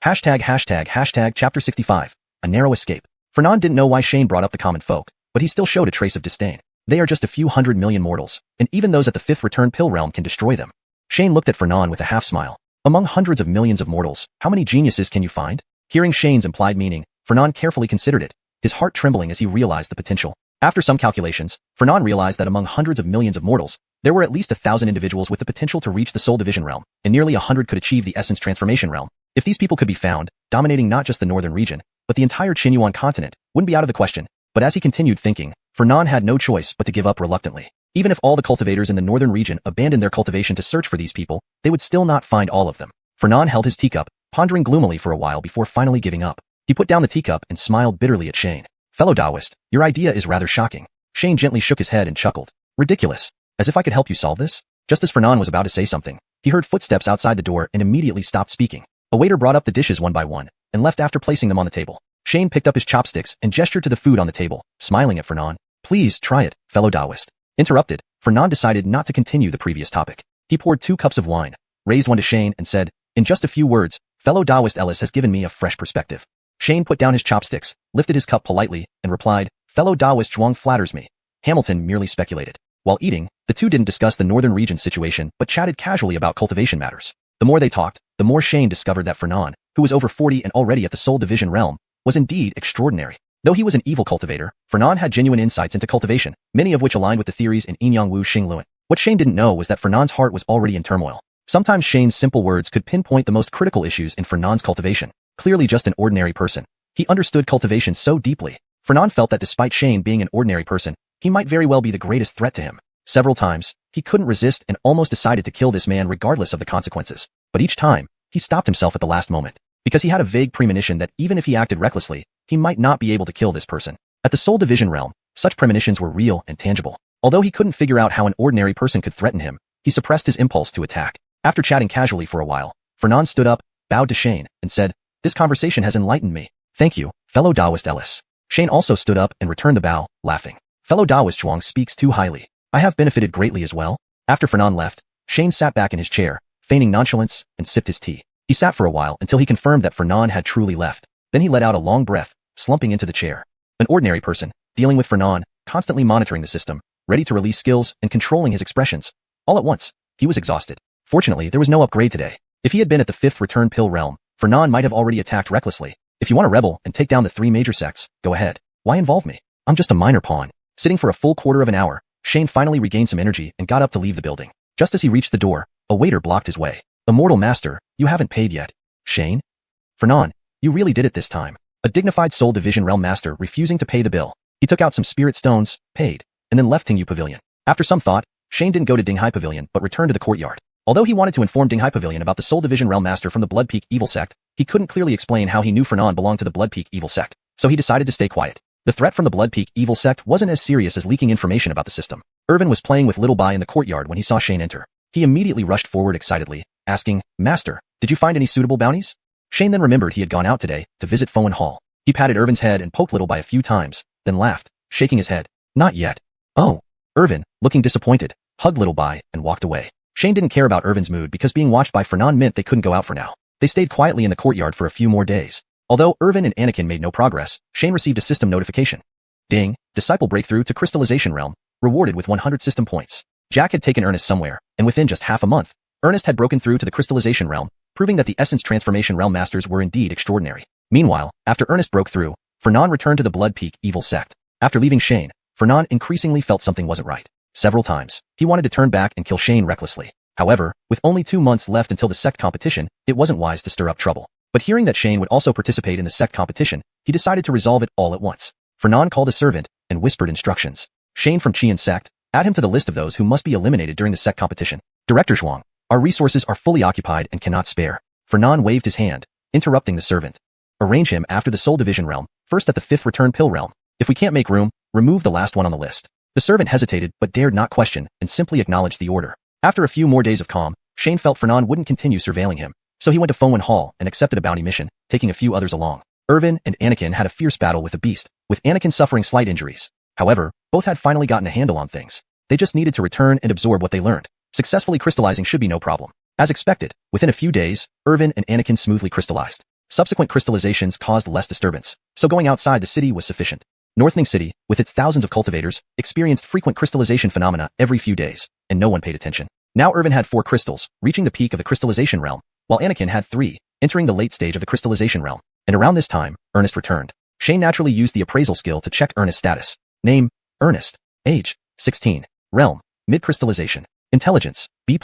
####Chapter 65. A narrow escape. Fernand didn't know why Shane brought up the common folk, but he still showed a trace of disdain. They are just a few 100 million mortals, and even those at the 5th return pill realm can destroy them. Shane looked at Fernand with a half-smile. Among hundreds of millions of mortals, how many geniuses can you find? Hearing Shane's implied meaning, Fernand carefully considered it, his heart trembling as he realized the potential. After some calculations, Fernand realized that among hundreds of millions of mortals, there were at least 1,000 individuals with the potential to reach the Soul Division realm, and nearly 100 could achieve the Essence Transformation realm. If these people could be found, dominating not just the northern region, but the entire Xuanhuan continent, wouldn't be out of the question. But as he continued thinking, Fernand had no choice but to give up reluctantly. Even if all the cultivators in the northern region abandoned their cultivation to search for these people, they would still not find all of them. Fernand held his teacup, pondering gloomily for a while before finally giving up. He put down the teacup and smiled bitterly at Shane. Fellow Taoist, your idea is rather shocking. Shane gently shook his head and chuckled. Ridiculous. As if I could help you solve this? Just as Fernand was about to say something, he heard footsteps outside the door and immediately stopped speaking. A waiter brought up the dishes one by one, and left after placing them on the table. Shane picked up his chopsticks and gestured to the food on the table, smiling at Fernand. Please try it, fellow Taoist. Interrupted, Fernand decided not to continue the previous topic. He poured 2 cups of wine, raised one to Shane and said, in just a few words, fellow Taoist Ellis has given me a fresh perspective. Shane put down his chopsticks, lifted his cup politely, and replied, fellow Taoist Zhuang flatters me. Hamilton merely speculated. While eating, the two didn't discuss the northern region situation but chatted casually about cultivation matters. The more they talked, the more Shane discovered that Fernand, who was over 40 and already at the Soul Division realm, was indeed extraordinary. Though he was an evil cultivator, Fernand had genuine insights into cultivation, many of which aligned with the theories in Yin Yang Wu Xing Luan. What Shane didn't know was that Fernand's heart was already in turmoil. Sometimes Shane's simple words could pinpoint the most critical issues in Fernand's cultivation. Clearly just an ordinary person, he understood cultivation so deeply. Fernand felt that despite Shane being an ordinary person, he might very well be the greatest threat to him. Several times, he couldn't resist and almost decided to kill this man regardless of the consequences. But each time, he stopped himself at the last moment, because he had a vague premonition that even if he acted recklessly, he might not be able to kill this person. At the Soul Division realm, such premonitions were real and tangible. Although he couldn't figure out how an ordinary person could threaten him, he suppressed his impulse to attack. After chatting casually for a while, Fernand stood up, bowed to Shane, and said, "This conversation has enlightened me. Thank you, fellow Taoist Ellis." Shane also stood up and returned the bow, laughing. "Fellow Taoist Zhuang speaks too highly. I have benefited greatly as well." After Fernand left, Shane sat back in his chair, feigning nonchalance, and sipped his tea. He sat for a while until he confirmed that Fernand had truly left. Then he let out a long breath, slumping into the chair. An ordinary person, dealing with Fernand, constantly monitoring the system, ready to release skills and controlling his expressions. All at once, he was exhausted. Fortunately, there was no upgrade today. If he had been at the 5th return pill realm, Fernan might have already attacked recklessly. If you want to rebel and take down the 3 major sects, go ahead. Why involve me? I'm just a minor pawn. Sitting for a full quarter of an hour, Shane finally regained some energy and got up to leave the building. Just as he reached the door, a waiter blocked his way. Immortal Master, you haven't paid yet. Shane? Fernan, you really did it this time. A dignified Soul Division Realm Master refusing to pay the bill. He took out some spirit stones, paid, and then left Tingyu Pavilion. After some thought, Shane didn't go to Dinghai Pavilion but returned to the courtyard. Although he wanted to inform Dinghai Pavilion about the Soul Division Realm Master from the Blood Peak Evil Sect, he couldn't clearly explain how he knew Fernan belonged to the Blood Peak Evil Sect, so he decided to stay quiet. The threat from the Blood Peak Evil Sect wasn't as serious as leaking information about the system. Irvin was playing with Little Bai in the courtyard when he saw Shane enter. He immediately rushed forward excitedly, asking, Master, did you find any suitable bounties? Shane then remembered he had gone out today to visit Fowen Hall. He patted Irvin's head and poked Little Bai a few times, then laughed, shaking his head. Not yet. Oh. Irvin, looking disappointed, hugged Little Bai and walked away. Shane didn't care about Irvin's mood because being watched by Fernan meant they couldn't go out for now. They stayed quietly in the courtyard for a few more days. Although Irvin and Anakin made no progress, Shane received a system notification. Ding, Disciple Breakthrough to Crystallization Realm, rewarded with 100 system points. Jack had taken Ernest somewhere, and within just half a month, Ernest had broken through to the Crystallization Realm, proving that the Essence Transformation Realm Masters were indeed extraordinary. Meanwhile, after Ernest broke through, Fernan returned to the Blood Peak Evil Sect. After leaving Shane, Fernan increasingly felt something wasn't right. Several times, he wanted to turn back and kill Shane recklessly. However, with only 2 months left until the sect competition, it wasn't wise to stir up trouble. But hearing that Shane would also participate in the sect competition, he decided to resolve it all at once. Fernan called a servant and whispered instructions. Shane from Qian Sect, add him to the list of those who must be eliminated during the sect competition. Director Zhuang, our resources are fully occupied and cannot spare. Fernan waved his hand, interrupting the servant. Arrange him after the Soul Division Realm, first at the 5th return pill realm. If we can't make room, remove the last one on the list. The servant hesitated but dared not question and simply acknowledged the order. After a few more days of calm, Shane felt Fernan wouldn't continue surveilling him, so he went to Fowen Hall and accepted a bounty mission, taking a few others along. Irvin and Anakin had a fierce battle with the beast, with Anakin suffering slight injuries. However, both had finally gotten a handle on things. They just needed to return and absorb what they learned. Successfully crystallizing should be no problem. As expected, within a few days, Irvin and Anakin smoothly crystallized. Subsequent crystallizations caused less disturbance, so going outside the city was sufficient. Northning City, with its thousands of cultivators, experienced frequent crystallization phenomena every few days, and no one paid attention. Now Irvin had 4 crystals, reaching the peak of the crystallization realm, while Anakin had 3, entering the late stage of the crystallization realm. And around this time, Ernest returned. Shane naturally used the appraisal skill to check Ernest's status. Name, Ernest. Age, 16. Realm, mid-crystallization. Intelligence, B+.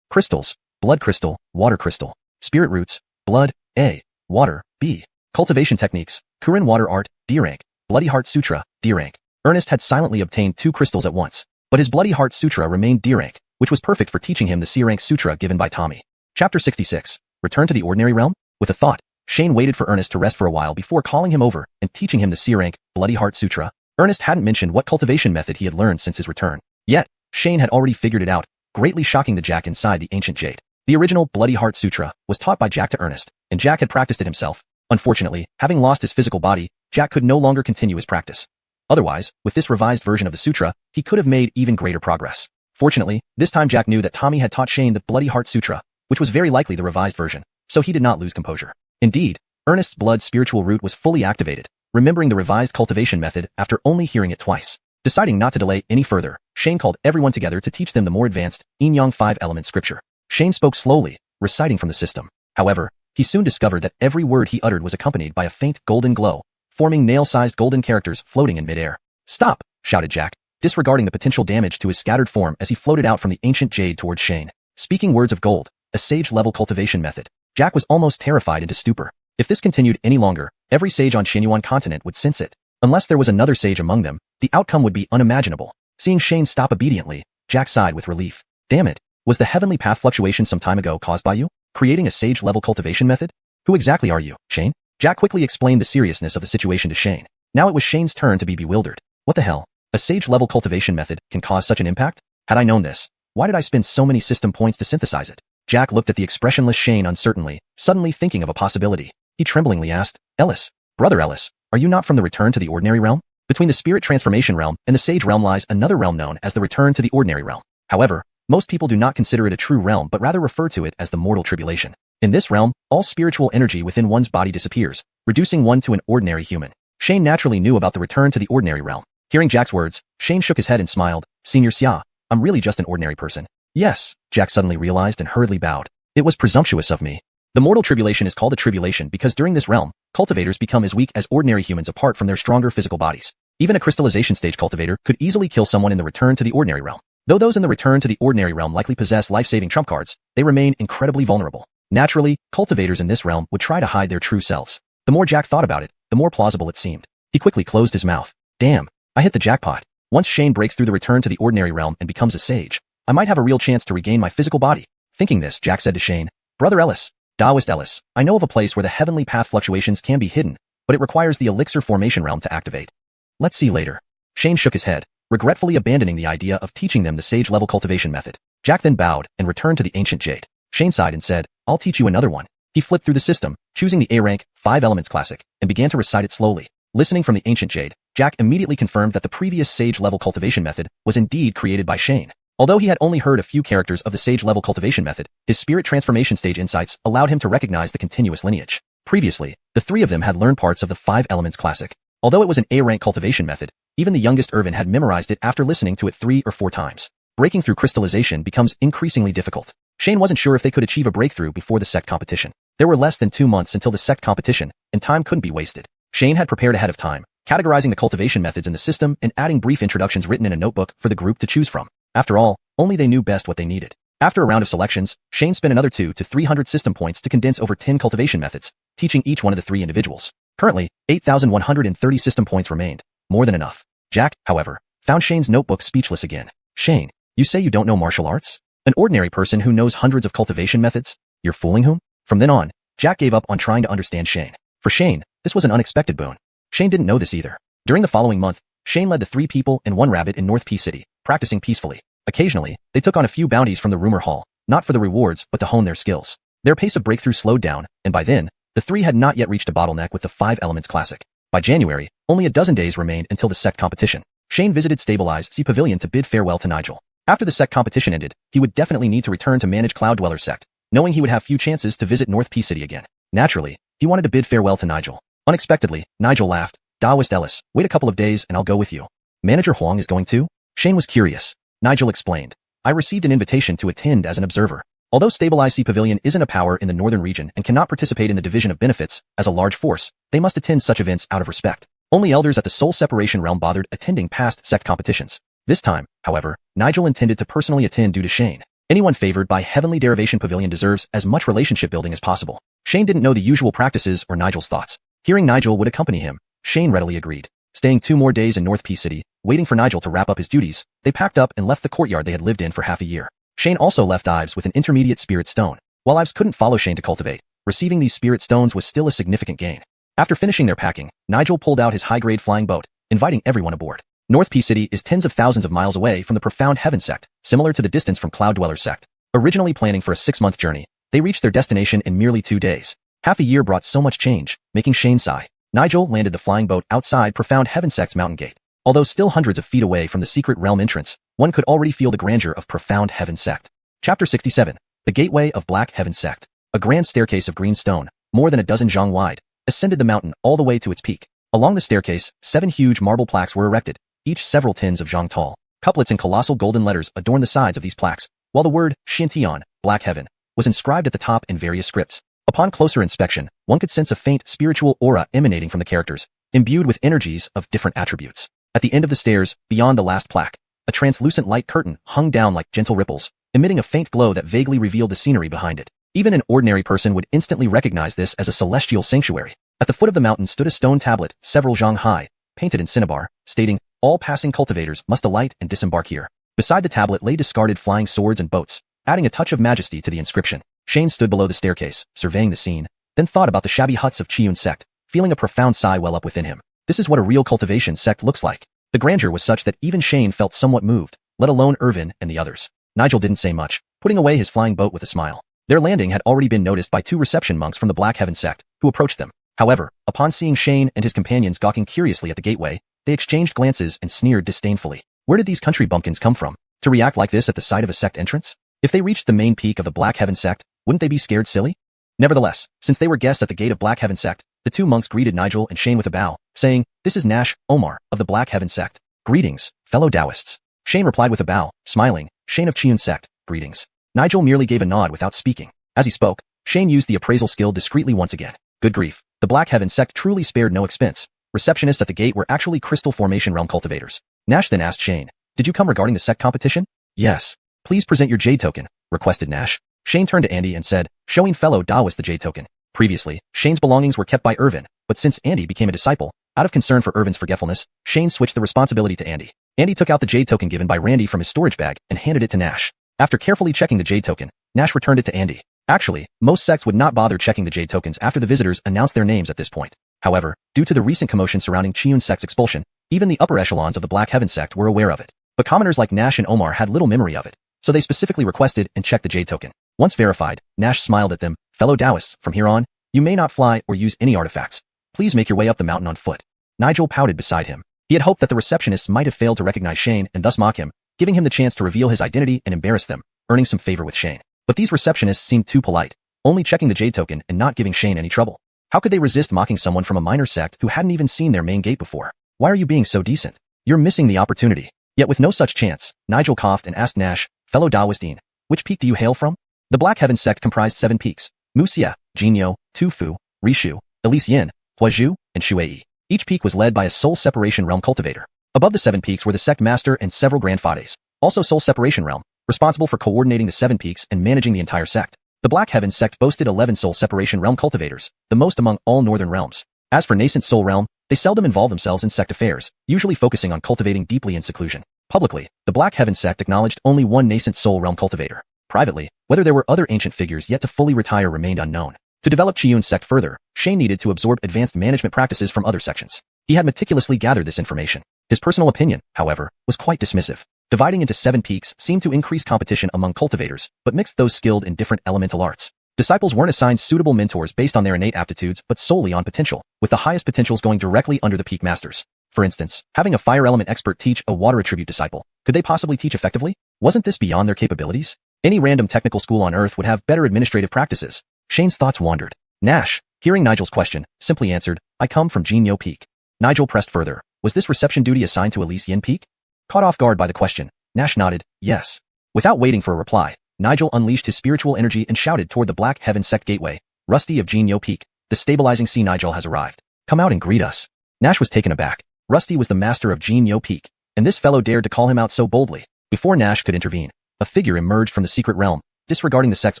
Crystals, blood crystal, water crystal. Spirit roots, blood, A. Water, B. Cultivation techniques, Kurin water art, D rank. Bloody Heart Sutra, D rank. Ernest had silently obtained 2 crystals at once, but his Bloody Heart Sutra remained D rank, which was perfect for teaching him the C rank sutra given by Tommy. Chapter 66. Return to the ordinary realm? With a thought, Shane waited for Ernest to rest for a while before calling him over and teaching him the C rank Bloody Heart Sutra. Ernest hadn't mentioned what cultivation method he had learned since his return. Yet, Shane had already figured it out, greatly shocking the Jack inside the ancient jade. The original Bloody Heart Sutra was taught by Jack to Ernest, and Jack had practiced it himself. Unfortunately, having lost his physical body, Jack could no longer continue his practice. Otherwise, with this revised version of the sutra, he could have made even greater progress. Fortunately, this time Jack knew that Tommy had taught Shane the Bloody Heart Sutra, which was very likely the revised version, so he did not lose composure. Indeed, Ernest's blood spiritual root was fully activated, remembering the revised cultivation method after only hearing it twice. Deciding not to delay any further, Shane called everyone together to teach them the more advanced Yin-Yang 5-element scripture. Shane spoke slowly, reciting from the system. However, he soon discovered that every word he uttered was accompanied by a faint golden glow, forming nail-sized golden characters floating in midair. Stop! Shouted Jack, disregarding the potential damage to his scattered form as he floated out from the ancient jade towards Shane. Speaking words of gold, a sage-level cultivation method. Jack was almost terrified into stupor. If this continued any longer, every sage on Xuanhuan continent would sense it. Unless there was another sage among them, the outcome would be unimaginable. Seeing Shane stop obediently, Jack sighed with relief. Damn it, was the heavenly path fluctuation some time ago caused by you? Creating a sage-level cultivation method? Who exactly are you, Shane? Jack quickly explained the seriousness of the situation to Shane. Now it was Shane's turn to be bewildered. What the hell? A sage-level cultivation method can cause such an impact? Had I known this, why did I spend so many system points to synthesize it? Jack looked at the expressionless Shane uncertainly, suddenly thinking of a possibility. He tremblingly asked, Ellis, brother Ellis, are you not from the return to the ordinary realm? Between the spirit transformation realm and the sage realm lies another realm known as the return to the ordinary realm. However, most people do not consider it a true realm but rather refer to it as the mortal tribulation. In this realm, all spiritual energy within one's body disappears, reducing one to an ordinary human. Shane naturally knew about the return to the ordinary realm. Hearing Jack's words, Shane shook his head and smiled. Senior Xia, I'm really just an ordinary person. Yes, Jack suddenly realized and hurriedly bowed. It was presumptuous of me. The mortal tribulation is called a tribulation because during this realm, cultivators become as weak as ordinary humans apart from their stronger physical bodies. Even a crystallization stage cultivator could easily kill someone in the return to the ordinary realm. Though those in the return to the ordinary realm likely possess life-saving trump cards, they remain incredibly vulnerable. Naturally, cultivators in this realm would try to hide their true selves. The more Jack thought about it, the more plausible it seemed. He quickly closed his mouth. Damn, I hit the jackpot. Once Shane breaks through the return to the ordinary realm and becomes a sage, I might have a real chance to regain my physical body. Thinking this, Jack said to Shane, Brother Ellis, Taoist Ellis, I know of a place where the heavenly path fluctuations can be hidden, but it requires the elixir formation realm to activate. Let's see later. Shane shook his head, regretfully abandoning the idea of teaching them the sage-level cultivation method. Jack then bowed and returned to the ancient jade. Shane sighed and said, I'll teach you another one. He flipped through the system, choosing the A-rank, 5 Elements Classic, and began to recite it slowly. Listening from the ancient jade, Jack immediately confirmed that the previous sage-level cultivation method was indeed created by Shane. Although he had only heard a few characters of the sage-level cultivation method, his spirit transformation stage insights allowed him to recognize the continuous lineage. Previously, the three of them had learned parts of the 5 Elements Classic. Although it was an A-rank cultivation method, even the youngest Irvin had memorized it after listening to it 3 or 4 times. Breaking through crystallization becomes increasingly difficult. Shane wasn't sure if they could achieve a breakthrough before the sect competition. There were less than 2 months until the sect competition, and time couldn't be wasted. Shane had prepared ahead of time, categorizing the cultivation methods in the system and adding brief introductions written in a notebook for the group to choose from. After all, only they knew best what they needed. After a round of selections, Shane spent another 200 to 300 system points to condense over 10 cultivation methods, teaching each one of the 3 individuals. Currently, 8,130 system points remained, more than enough. Jack, however, found Shane's notebook speechless again. Shane, you say you don't know martial arts? An ordinary person who knows hundreds of cultivation methods? You're fooling whom? From then on, Jack gave up on trying to understand Shane. For Shane, this was an unexpected boon. Shane didn't know this either. During the following month, Shane led the 3 people and 1 rabbit in North P City, practicing peacefully. Occasionally, they took on a few bounties from the rumor hall, not for the rewards but to hone their skills. Their pace of breakthrough slowed down, and by then, the 3 had not yet reached a bottleneck with the 5 Elements Classic. By January, only a dozen days remained until the sect competition. Shane visited Stabilized Sea Pavilion to bid farewell to Nigel. After the sect competition ended, he would definitely need to return to manage Cloud Dweller sect, knowing he would have few chances to visit North P City again. Naturally, he wanted to bid farewell to Nigel. Unexpectedly, Nigel laughed. Taoist Ellis, wait a couple of days and I'll go with you. Manager Huang is going too? Shane was curious. Nigel explained. I received an invitation to attend as an observer. Although Stabilized Sea Pavilion isn't a power in the northern region and cannot participate in the division of benefits as a large force, they must attend such events out of respect. Only elders at the Soul Separation Realm bothered attending past sect competitions. This time, however, Nigel intended to personally attend due to Shane. Anyone favored by Heavenly Derivation Pavilion deserves as much relationship building as possible. Shane didn't know the usual practices or Nigel's thoughts. Hearing Nigel would accompany him, Shane readily agreed. Staying 2 more days in North P City, waiting for Nigel to wrap up his duties, they packed up and left the courtyard they had lived in for half a year. Shane also left Ives with an intermediate spirit stone. While Ives couldn't follow Shane to cultivate, receiving these spirit stones was still a significant gain. After finishing their packing, Nigel pulled out his high-grade flying boat, inviting everyone aboard. North P City is tens of thousands of miles away from the Profound Heaven sect, similar to the distance from Cloud Dweller sect. Originally planning for a 6-month journey, they reached their destination in merely 2 days. Half a year brought so much change, making Shane sigh. Nigel landed the flying boat outside Profound Heaven sect's mountain gate. Although still hundreds of feet away from the secret realm entrance, one could already feel the grandeur of Profound Heaven sect. Chapter 67. The Gateway of Black Heaven Sect. A grand staircase of green stone, more than a dozen zhang wide, ascended the mountain all the way to its peak. Along the staircase, 7 huge marble plaques were erected, each several tens of zhang tall. Couplets in colossal golden letters adorned the sides of these plaques, while the word Xiantian, Black Heaven, was inscribed at the top in various scripts. Upon closer inspection, one could sense a faint spiritual aura emanating from the characters, imbued with energies of different attributes. At the end of the stairs, beyond the last plaque, a translucent light curtain hung down like gentle ripples, emitting a faint glow that vaguely revealed the scenery behind it. Even an ordinary person would instantly recognize this as a celestial sanctuary. At the foot of the mountain stood a stone tablet, several zhang high, painted in cinnabar, stating, all passing cultivators must alight and disembark here. Beside the tablet lay discarded flying swords and boats, adding a touch of majesty to the inscription. Shane stood below the staircase, surveying the scene, then thought about the shabby huts of Xiuxian sect, feeling a profound sigh well up within him. This is what a real cultivation sect looks like. The grandeur was such that even Shane felt somewhat moved, let alone Irvin and the others. Nigel didn't say much, putting away his flying boat with a smile. Their landing had already been noticed by 2 reception monks from the Black Heaven sect, who approached them. However, upon seeing Shane and his companions gawking curiously at the gateway, they exchanged glances and sneered disdainfully. Where did these country bumpkins come from, to react like this at the sight of a sect entrance? If they reached the main peak of the Black Heaven sect, wouldn't they be scared silly? Nevertheless, since they were guests at the gate of Black Heaven sect, the 2 monks greeted Nigel and Shane with a bow, saying, "This is Nash, Omar, of the Black Heaven sect. Greetings, fellow Taoists. Shane replied with a bow, smiling. Shane of Qiun sect, greetings. Nigel merely gave a nod without speaking. As he spoke, Shane used the appraisal skill discreetly once again. Good grief. The Black Heaven sect truly spared no expense. Receptionists at the gate were actually Crystal Formation Realm cultivators. Nash then asked Shane, did you come regarding the sect competition? Yes. Please present your Jade token, requested Nash. Shane turned to Andy and said, showing fellow Taoist the Jade token. Previously, Shane's belongings were kept by Irvin, but since Andy became a disciple, out of concern for Irvin's forgetfulness, Shane switched the responsibility to Andy. Andy took out the Jade token given by Randy from his storage bag and handed it to Nash. After carefully checking the Jade token, Nash returned it to Andy. Actually, most sects would not bother checking the Jade tokens after the visitors announced their names at this point. However, due to the recent commotion surrounding Qiun sect's expulsion, even the upper echelons of the Black Heaven sect were aware of it. But commoners like Nash and Omar had little memory of it, so they specifically requested and checked the Jade token. Once verified, Nash smiled at them. Fellow Taoists, from here on, you may not fly or use any artifacts. Please make your way up the mountain on foot. Nigel pouted beside him. He had hoped that the receptionists might have failed to recognize Shane and thus mock him, giving him the chance to reveal his identity and embarrass them, earning some favor with Shane. But these receptionists seemed too polite, only checking the Jade token and not giving Shane any trouble. How could they resist mocking someone from a minor sect who hadn't even seen their main gate before? Why are you being so decent? You're missing the opportunity. Yet with no such chance, Nigel coughed and asked Nash, fellow Taoistine, which peak do you hail from? The Black Heaven sect comprised 7 peaks: Wuxia, Jinyo, Tufu, Rishu, Xiuxian, Huazhu, and Shuai. Each peak was led by a soul separation realm cultivator. Above the 7 peaks were the sect master and several grand fades, also soul separation realm, responsible for coordinating the 7 peaks and managing the entire sect. The Black Heaven sect boasted 11 soul separation realm cultivators, the most among all northern realms. As for nascent soul realm, they seldom involve themselves in sect affairs, usually focusing on cultivating deeply in seclusion. Publicly, the Black Heaven sect acknowledged only one nascent soul realm cultivator. Privately, whether there were other ancient figures yet to fully retire remained unknown. To develop Qiun sect further, Shane needed to absorb advanced management practices from other sections. He had meticulously gathered this information. His personal opinion, however, was quite dismissive. Dividing into 7 peaks seemed to increase competition among cultivators, but mixed those skilled in different elemental arts. Disciples weren't assigned suitable mentors based on their innate aptitudes but solely on potential, with the highest potentials going directly under the peak masters. For instance, having a fire element expert teach a water attribute disciple, could they possibly teach effectively? Wasn't this beyond their capabilities? Any random technical school on Earth would have better administrative practices. Shane's thoughts wandered. Nash, hearing Nigel's question, simply answered, I come from Jinyo Peak. Nigel pressed further. Was this reception duty assigned to Xiuxian Peak? Caught off guard by the question, Nash nodded, yes. Without waiting for a reply, Nigel unleashed his spiritual energy and shouted toward the Black Heaven sect gateway, Rusty of Jinyo Peak, the stabilizing sea Nigel has arrived. Come out and greet us. Nash was taken aback. Rusty was the master of Jinyo Peak, and this fellow dared to call him out so boldly. Before Nash could intervene, a figure emerged from the secret realm, disregarding the sect's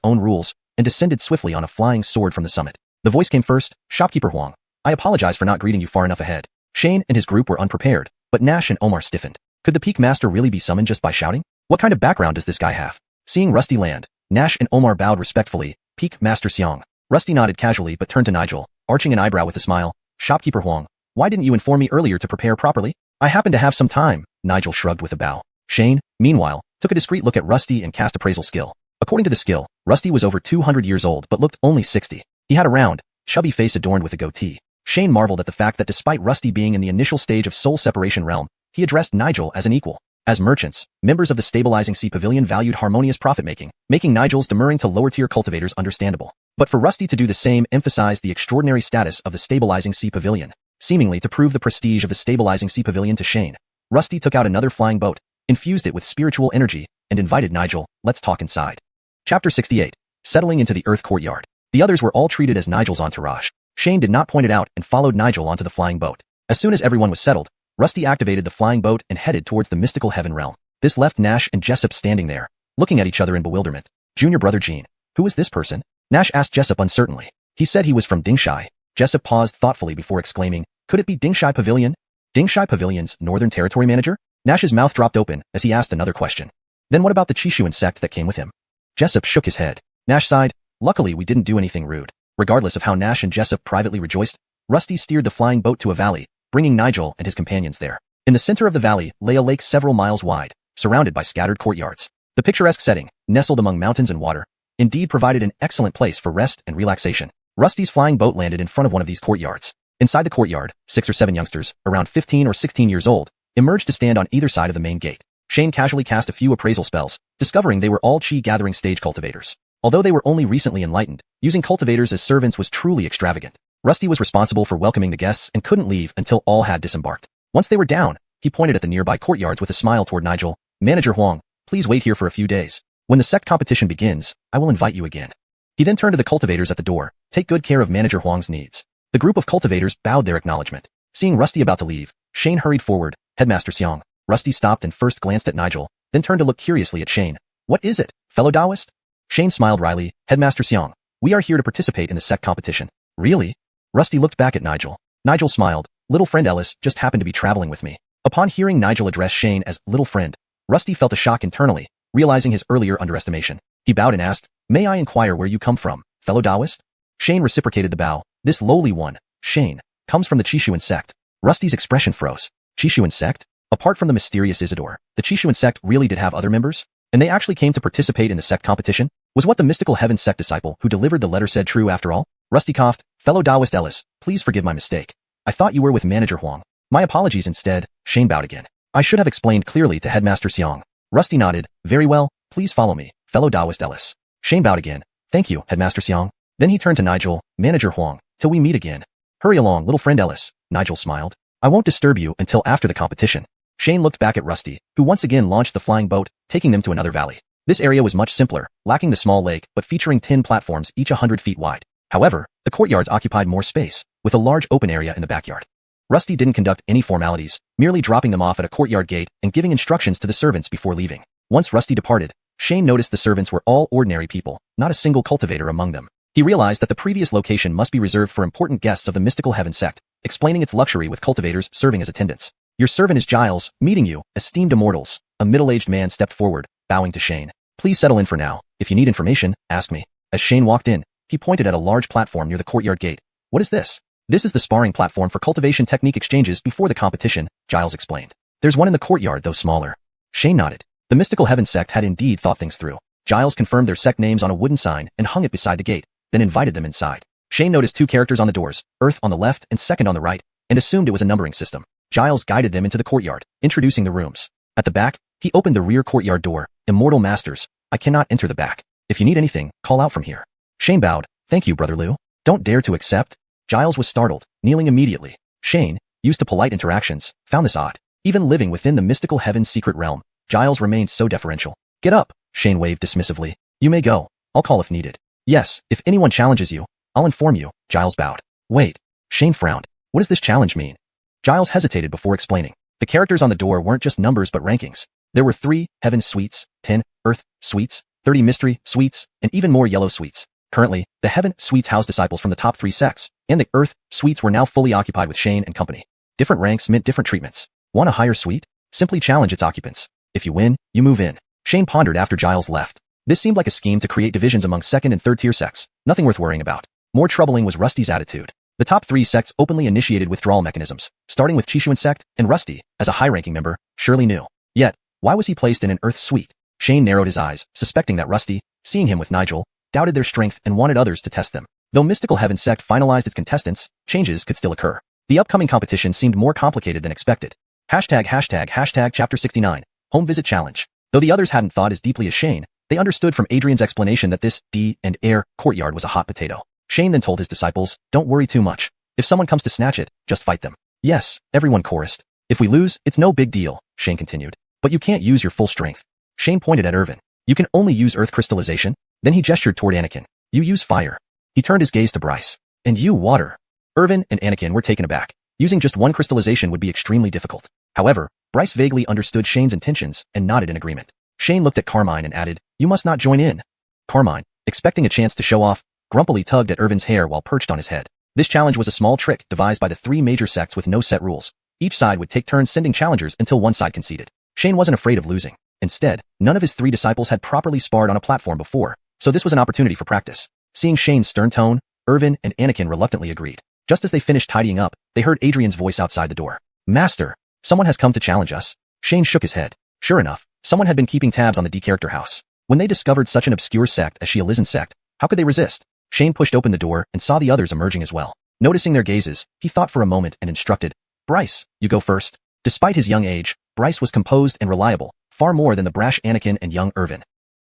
own rules, and descended swiftly on a flying sword from the summit. The voice came first, Shopkeeper Huang. I apologize for not greeting you far enough ahead. Shane and his group were unprepared, but Nash and Omar stiffened. Could the Peak Master really be summoned just by shouting? What kind of background does this guy have? Seeing Rusty land, Nash and Omar bowed respectfully. Peak Master Xiang. Rusty nodded casually but turned to Nigel, arching an eyebrow with a smile. Shopkeeper Huang, why didn't you inform me earlier to prepare properly? I happen to have some time. Nigel shrugged with a bow. Shane, meanwhile, took a discreet look at Rusty and cast appraisal skill. According to the skill, Rusty was over 200 years old but looked only 60. He had a round, chubby face adorned with a goatee. Shane marveled at the fact that despite Rusty being in the initial stage of soul separation realm, he addressed Nigel as an equal. As merchants, members of the Stabilizing Sea Pavilion valued harmonious profit-making, making Nigel's demurring to lower-tier cultivators understandable. But for Rusty to do the same emphasized the extraordinary status of the Stabilizing Sea Pavilion. Seemingly to prove the prestige of the Stabilizing Sea Pavilion to Shane, Rusty took out another flying boat, infused it with spiritual energy, and invited Nigel, let's talk inside. Chapter 68. Settling into the Earth Courtyard. The others were all treated as Nigel's entourage. Shane did not point it out and followed Nigel onto the flying boat. As soon as everyone was settled, Rusty activated the flying boat and headed towards the mystical heaven realm. This left Nash and Jessup standing there, looking at each other in bewilderment. Junior brother Gene. Who is this person? Nash asked Jessup uncertainly. He said he was from Dingshai. Jessup paused thoughtfully before exclaiming, could it be Dingshai Pavilion? Dingshai Pavilion's Northern Territory manager? Nash's mouth dropped open as he asked another question. Then what about the xiuxian sect that came with him? Jessup shook his head. Nash sighed. Luckily we didn't do anything rude. Regardless of how Nash and Jessup privately rejoiced, Rusty steered the flying boat to a valley, bringing Nigel and his companions there. In the center of the valley lay a lake several miles wide, surrounded by scattered courtyards. The picturesque setting, nestled among mountains and water, indeed provided an excellent place for rest and relaxation. Rusty's flying boat landed in front of one of these courtyards. Inside the courtyard, 6 or 7 youngsters, around 15 or 16 years old, emerged to stand on either side of the main gate. Shane casually cast a few appraisal spells, discovering they were all chi-gathering stage cultivators. Although they were only recently enlightened, using cultivators as servants was truly extravagant. Rusty was responsible for welcoming the guests and couldn't leave until all had disembarked. Once they were down, He pointed at the nearby courtyards with a smile toward Nigel. Manager Huang, please wait here for a few days. When the sect competition begins, I will invite you again. He then turned to the cultivators at the door. Take good care of Manager Huang's needs. The group of cultivators bowed their acknowledgement. Seeing Rusty about to leave, Shane hurried forward. Headmaster Xiang. Rusty stopped and first glanced at Nigel, then turned to look curiously at Shane. What is it, fellow Taoist? Shane smiled wryly. Headmaster Xiang, we are here to participate in the sect competition. Really? Rusty looked back at Nigel. Nigel smiled. Little friend Ellis just happened to be traveling with me. Upon hearing Nigel address Shane as little friend, Rusty felt a shock internally, realizing his earlier underestimation. He bowed and asked, May I inquire where you come from, fellow Taoist? Shane reciprocated the bow. This lowly one, Shane, comes from the xiuxian sect. Rusty's expression froze. Xiuxian sect? Apart from the mysterious Isidore, the xiuxian sect really did have other members? And they actually came to participate in the sect competition? Was what the mystical heaven sect disciple who delivered the letter said true after all? Rusty coughed. Fellow Taoist Ellis, please forgive my mistake. I thought you were with Manager Huang. My apologies instead. Shane bowed again. I should have explained clearly to Headmaster Xiang. Rusty nodded. Very well, please follow me, fellow Taoist Ellis. Shane bowed again. Thank you, Headmaster Xiang. Then he turned to Nigel. Manager Huang, till we meet again. Hurry along, little friend Ellis. Nigel smiled. I won't disturb you until after the competition. Shane looked back at Rusty, who once again launched the flying boat, taking them to another valley. This area was much simpler, lacking the small lake, but featuring tin platforms each 100 feet wide. However, the courtyards occupied more space, with a large open area in the backyard. Rusty didn't conduct any formalities, merely dropping them off at a courtyard gate and giving instructions to the servants before leaving. Once Rusty departed, Shane noticed the servants were all ordinary people, not a single cultivator among them. He realized that the previous location must be reserved for important guests of the mystical heaven sect, explaining its luxury with cultivators serving as attendants. Your servant is Giles, meeting you, esteemed immortals. A middle-aged man stepped forward, bowing to Shane. Please settle in for now. If you need information, ask me. As Shane walked in, he pointed at a large platform near the courtyard gate. What is this? This is the sparring platform for cultivation technique exchanges before the competition, Giles explained. There's one in the courtyard, though smaller. Shane nodded. The mystical heaven sect had indeed thought things through. Giles confirmed their sect names on a wooden sign and hung it beside the gate, then invited them inside. Shane noticed two characters on the doors, Earth on the left and Second on the right, and assumed it was a numbering system. Giles guided them into the courtyard, introducing the rooms. At the back, he opened the rear courtyard door. Immortal masters, I cannot enter the back. If you need anything, call out from here. Shane bowed. Thank you, Brother Liu. Don't dare to accept. Giles was startled, kneeling immediately. Shane, used to polite interactions, found this odd. Even living within the mystical heaven's secret realm, Giles remained so deferential. Get up, Shane waved dismissively. You may go. I'll call if needed. Yes, if anyone challenges you, I'll inform you, Giles bowed. Wait. Shane frowned. What does this challenge mean? Giles hesitated before explaining. The characters on the door weren't just numbers but rankings. There were 3 Heaven Suites, 10 Earth Suites, 30 Mystery Suites, and even more Yellow Suites. Currently, the Heaven Suites housed disciples from the top 3 sects, and the Earth Suites were now fully occupied with Shane and company. Different ranks meant different treatments. Want a higher suite? Simply challenge its occupants. If you win, you move in. Shane pondered after Giles left. This seemed like a scheme to create divisions among second and third tier sects, nothing worth worrying about. More troubling was Rusty's attitude. The top 3 sects openly initiated withdrawal mechanisms, starting with Xiuxian sect, and Rusty, as a high-ranking member, surely knew. Yet, why was he placed in an Earth suite? Shane narrowed his eyes, suspecting that Rusty, seeing him with Nigel, doubted their strength and wanted others to test them. Though Mystical Heaven sect finalized its contestants, changes could still occur. The upcoming competition seemed more complicated than expected. Hashtag chapter 69, home visit challenge. Though the others hadn't thought as deeply as Shane, they understood from Adrian's explanation that this D and air courtyard was a hot potato. Shane then told his disciples, don't worry too much. If someone comes to snatch it, just fight them. Yes, everyone chorused. If we lose, it's no big deal, Shane continued. But you can't use your full strength. Shane pointed at Irvin. You can only use earth crystallization. Then he gestured toward Anakin. You use fire. He turned his gaze to Bryce. And you water. Irvin and Anakin were taken aback. Using just one crystallization would be extremely difficult. However, Bryce vaguely understood Shane's intentions and nodded in agreement. Shane looked at Carmine and added, you must not join in. Carmine, expecting a chance to show off, grumpily tugged at Irvin's hair while perched on his head. This challenge was a small trick devised by the 3 major sects with no set rules. Each side would take turns sending challengers until one side conceded. Shane wasn't afraid of losing. Instead, none of his 3 disciples had properly sparred on a platform before, so this was an opportunity for practice. Seeing Shane's stern tone, Irvin and Anakin reluctantly agreed. Just as they finished tidying up, they heard Adrian's voice outside the door. Master, someone has come to challenge us. Shane shook his head. Sure enough, someone had been keeping tabs on the D-character house. When they discovered such an obscure sect as Xiuxian sect, how could they resist? Shane pushed open the door and saw the others emerging as well. Noticing their gazes, he thought for a moment and instructed, Bryce, you go first. Despite his young age, Bryce was composed and reliable, far more than the brash Anakin and young Irvin.